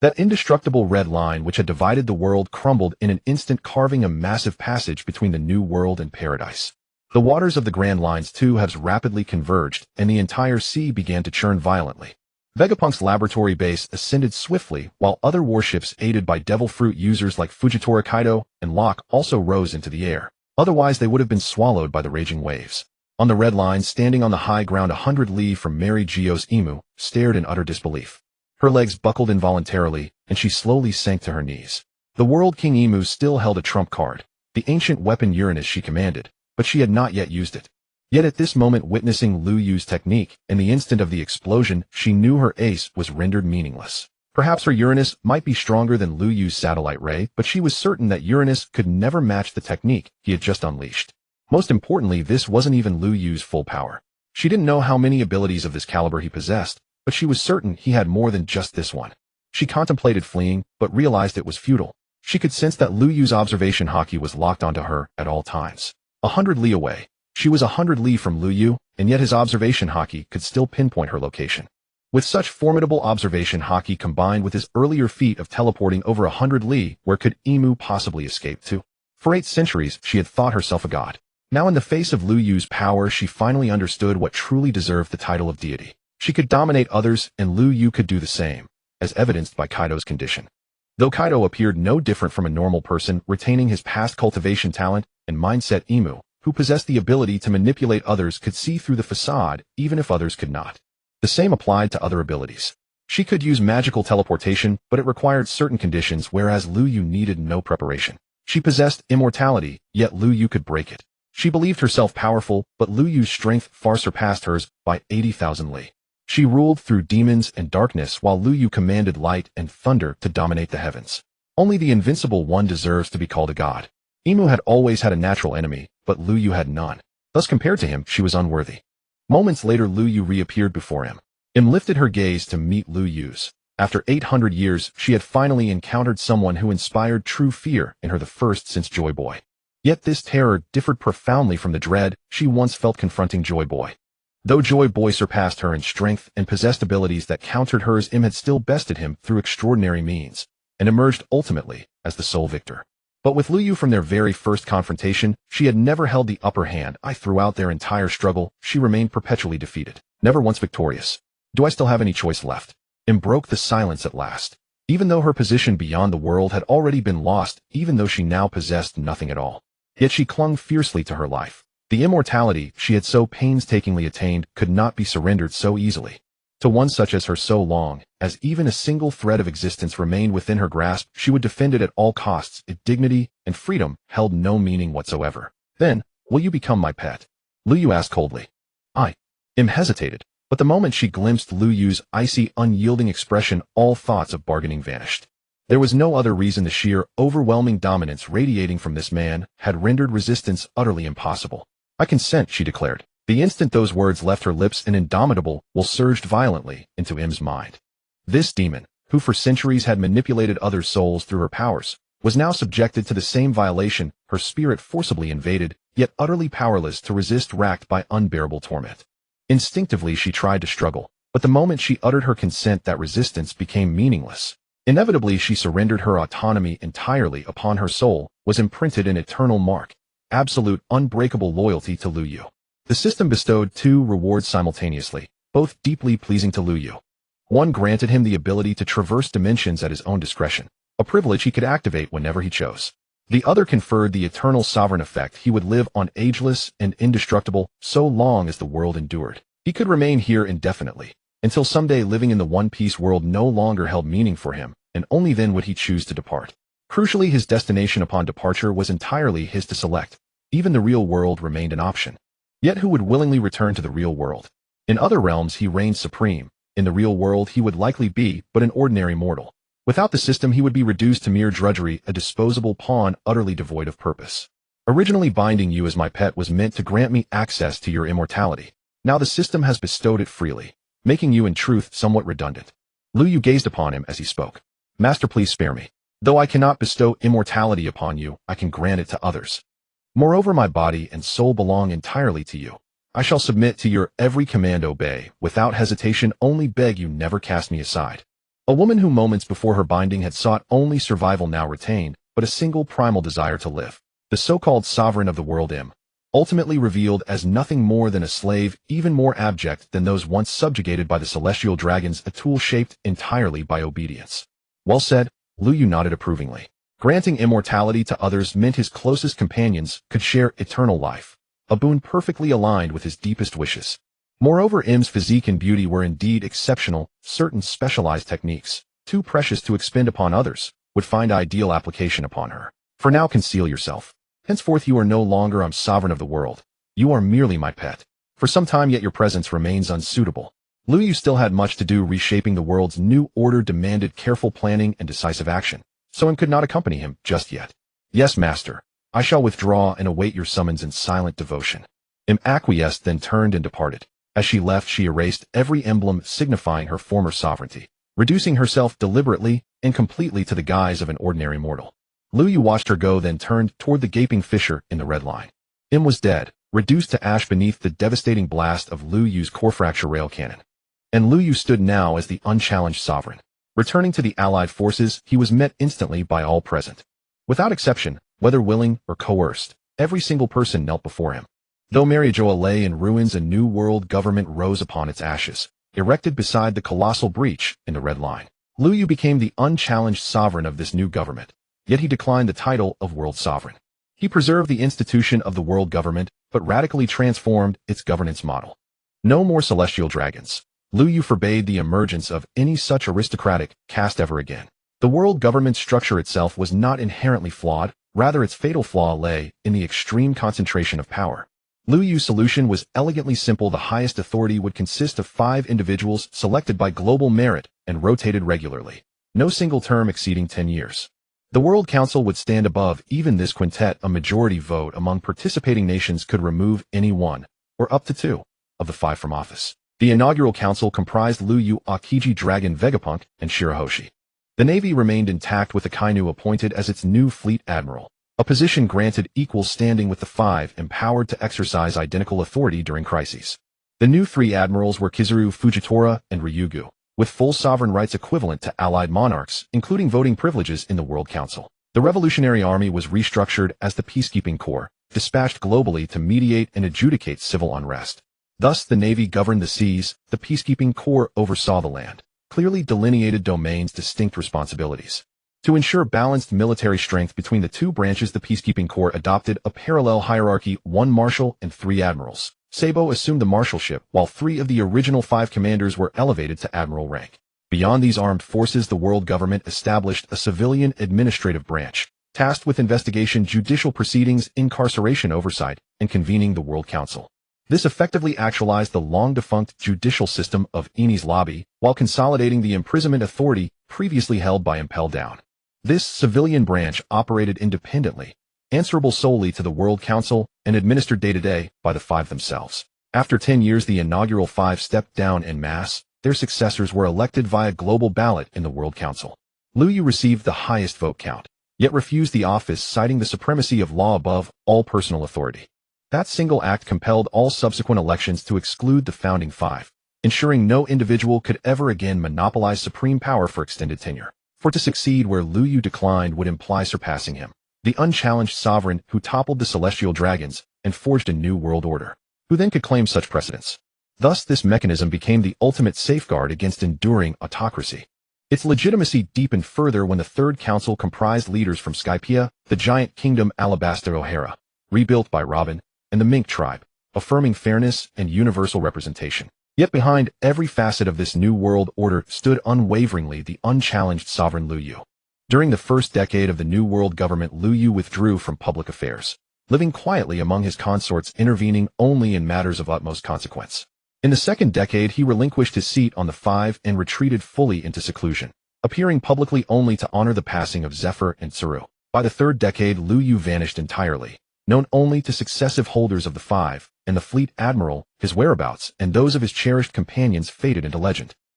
That indestructible red line which had divided the world crumbled in an instant, carving a massive passage between the new world and paradise. The waters of the Grand Line's two halves rapidly converged, and the entire sea began to churn violently. Vegapunk's laboratory base ascended swiftly, while other warships aided by Devil Fruit users like Fujitora Kaido and Locke also rose into the air. Otherwise, they would have been swallowed by the raging waves. On the red line, standing on the high ground 100 li from Mary Geos, Imu stared in utter disbelief. Her legs buckled involuntarily, and she slowly sank to her knees. The World King Imu still held a trump card, the ancient weapon Uranus she commanded, but she had not yet used it. Yet at this moment, witnessing Lu Yu's technique, in the instant of the explosion, she knew her ace was rendered meaningless. Perhaps her Uranus might be stronger than Lu Yu's satellite ray, but she was certain that Uranus could never match the technique he had just unleashed. Most importantly, this wasn't even Lu Yu's full power. She didn't know how many abilities of this caliber he possessed, but she was certain he had more than just this one. She contemplated fleeing, but realized it was futile. She could sense that Lu Yu's observation haki was locked onto her at all times. 100 li away. She was 100 li from Lu Yu, and yet his observation haki could still pinpoint her location. With such formidable observation haki combined with his earlier feat of teleporting over 100 li, where could Imu possibly escape to? For 8 centuries, she had thought herself a god. Now in the face of Lu Yu's power, she finally understood what truly deserved the title of deity. She could dominate others, and Lu Yu could do the same, as evidenced by Kaido's condition. Though Kaido appeared no different from a normal person, retaining his past cultivation talent and mindset, Imu, who possessed the ability to manipulate others, could see through the facade, even if others could not. The same applied to other abilities. She could use magical teleportation, but it required certain conditions, whereas Lu Yu needed no preparation. She possessed immortality, yet Lu Yu could break it. She believed herself powerful, but Lu Yu's strength far surpassed hers by 80,000 li. She ruled through demons and darkness, while Lu Yu commanded light and thunder to dominate the heavens. Only the invincible one deserves to be called a god. Imu had always had a natural enemy, but Lu Yu had none. Thus, compared to him, she was unworthy. Moments later, Lu Yu reappeared before him. Im lifted her gaze to meet Lu Yu's. After 800 years, she had finally encountered someone who inspired true fear in her, the first since Joy Boy. Yet this terror differed profoundly from the dread she once felt confronting Joy Boy. Though Joy Boy surpassed her in strength and possessed abilities that countered hers, Im had still bested him through extraordinary means, and emerged ultimately as the sole victor. But with Lu Yu from their very first confrontation, she had never held the upper hand. Throughout their entire struggle, she remained perpetually defeated, never once victorious. Do I still have any choice left? Im broke the silence at last. Even though her position beyond the world had already been lost, even though she now possessed nothing at all, yet she clung fiercely to her life. The immortality she had so painstakingly attained could not be surrendered so easily. To one such as her, so long as even a single thread of existence remained within her grasp, she would defend it at all costs. Its dignity and freedom held no meaning whatsoever. Then, will you become my pet? Lu Yu asked coldly. Im hesitated, but the moment she glimpsed Lu Yu's icy, unyielding expression, all thoughts of bargaining vanished. There was no other reason. The sheer, overwhelming dominance radiating from this man had rendered resistance utterly impossible. I consent, she declared. The instant those words left her lips, an indomitable will surged violently into Im's mind. This demon, who for centuries had manipulated others' souls through her powers, was now subjected to the same violation, her spirit forcibly invaded, yet utterly powerless to resist, racked by unbearable torment. Instinctively she tried to struggle, but the moment she uttered her consent, that resistance became meaningless. Inevitably she surrendered. Her autonomy entirely upon her soul was imprinted an eternal mark, absolute, unbreakable loyalty to Lu Yu. The system bestowed 2 rewards simultaneously, both deeply pleasing to Lu Yu. One granted him the ability to traverse dimensions at his own discretion, a privilege he could activate whenever he chose. The other conferred the eternal sovereign effect. He would live on, ageless and indestructible, so long as the world endured. He could remain here indefinitely, until someday living in the one-piece world no longer held meaning for him, and only then would he choose to depart. Crucially, his destination upon departure was entirely his to select. Even the real world remained an option. Yet who would willingly return to the real world? In other realms he reigned supreme. In the real world he would likely be but an ordinary mortal. Without the system he would be reduced to mere drudgery, a disposable pawn utterly devoid of purpose. Originally binding you as my pet was meant to grant me access to your immortality. Now the system has bestowed it freely, making you in truth somewhat redundant. Lu Yu gazed upon him as he spoke. Master, please spare me. Though I cannot bestow immortality upon you, I can grant it to others. Moreover, my body and soul belong entirely to you. I shall submit to your every command, obey, without hesitation, only beg you never cast me aside. A woman who moments before her binding had sought only survival now retained but a single primal desire to live. The so-called sovereign of the world ultimately revealed as nothing more than a slave, even more abject than those once subjugated by the celestial dragons, a tool shaped entirely by obedience. Well said, Lu Yu nodded approvingly. Granting immortality to others meant his closest companions could share eternal life, a boon perfectly aligned with his deepest wishes. Moreover, Im's physique and beauty were indeed exceptional. Certain specialized techniques, too precious to expend upon others, would find ideal application upon her. For now, conceal yourself. Henceforth you are no longer sovereign of the world. You are merely my pet. For some time yet your presence remains unsuitable. Lu Yu still had much to do. Reshaping the world's new order demanded careful planning and decisive action, so Im could not accompany him just yet. Yes, master. I shall withdraw and await your summons in silent devotion. Im acquiesced, then turned and departed. As she left, she erased every emblem signifying her former sovereignty, reducing herself deliberately and completely to the guise of an ordinary mortal. Lu Yu watched her go, then turned toward the gaping fissure in the red line. Im was dead, reduced to ash beneath the devastating blast of Lu Yu's core fracture rail cannon. And Lu Yu stood now as the unchallenged sovereign. Returning to the allied forces, he was met instantly by all present. Without exception, whether willing or coerced, every single person knelt before him. Though Marijoa lay in ruins, a new world government rose upon its ashes, erected beside the colossal breach in the red line. Lu Yu became the unchallenged sovereign of this new government, yet he declined the title of world sovereign. He preserved the institution of the world government, but radically transformed its governance model. No more celestial dragons. Lu Yu forbade the emergence of any such aristocratic caste ever again. The world government structure itself was not inherently flawed, rather its fatal flaw lay in the extreme concentration of power. Lu Yu's solution was elegantly simple. The highest authority would consist of 5 individuals selected by global merit and rotated regularly, no single term exceeding 10 years. The World Council would stand above even this quintet. A majority vote among participating nations could remove any one, or up to 2, of the 5 from office. The inaugural council comprised Lu Yu, Akiji Dragon, Vegapunk, and Shirahoshi. The Navy remained intact with Akainu appointed as its new fleet admiral, a position granted equal standing with the 5 empowered to exercise identical authority during crises. The new 3 admirals were Kizaru, Fujitora, and Ryugu, with full sovereign rights equivalent to allied monarchs, including voting privileges in the World Council. The Revolutionary Army was restructured as the Peacekeeping Corps, dispatched globally to mediate and adjudicate civil unrest. Thus, the Navy governed the seas, the Peacekeeping Corps oversaw the land, clearly delineated domains, distinct responsibilities. To ensure balanced military strength between the 2 branches, the Peacekeeping Corps adopted a parallel hierarchy: 1 marshal and 3 admirals. Sabo assumed the marshalship, while 3 of the original 5 commanders were elevated to admiral rank. Beyond these armed forces, the world government established a civilian administrative branch, tasked with investigation, judicial proceedings, incarceration oversight, and convening the World Council. This effectively actualized the long-defunct judicial system of Eni's lobby, while consolidating the imprisonment authority previously held by Impel Down. This civilian branch operated independently, answerable solely to the World Council, and administered day-to-day by the 5 themselves. After 10 years, the inaugural 5 stepped down en masse. Their successors were elected via global ballot in the World Council. Lu Yu received the highest vote count, yet refused the office, citing the supremacy of law above all personal authority. That single act compelled all subsequent elections to exclude the founding 5, ensuring no individual could ever again monopolize supreme power for extended tenure. For to succeed where Lu Yu declined would imply surpassing him, the unchallenged sovereign who toppled the celestial dragons and forged a new world order. Who then could claim such precedence? Thus, this mechanism became the ultimate safeguard against enduring autocracy. Its legitimacy deepened further when the Third Council comprised leaders from Skypiea, the giant kingdom Alabaster O'Hara, rebuilt by Robin, and the Mink tribe, affirming fairness and universal representation. Yet behind every facet of this new world order stood unwaveringly the unchallenged sovereign Liu Yu. During the first decade of the New World government, Liu Yu withdrew from public affairs, living quietly among his consorts, intervening only in matters of utmost consequence. In the second decade, he relinquished his seat on the Five and retreated fully into seclusion, appearing publicly only to honor the passing of Zephyr and Tsuru. By the third decade, Liu Yu vanished entirely, known only to successive holders of the Five and the fleet admiral. His whereabouts and those of his cherished companions faded into legend.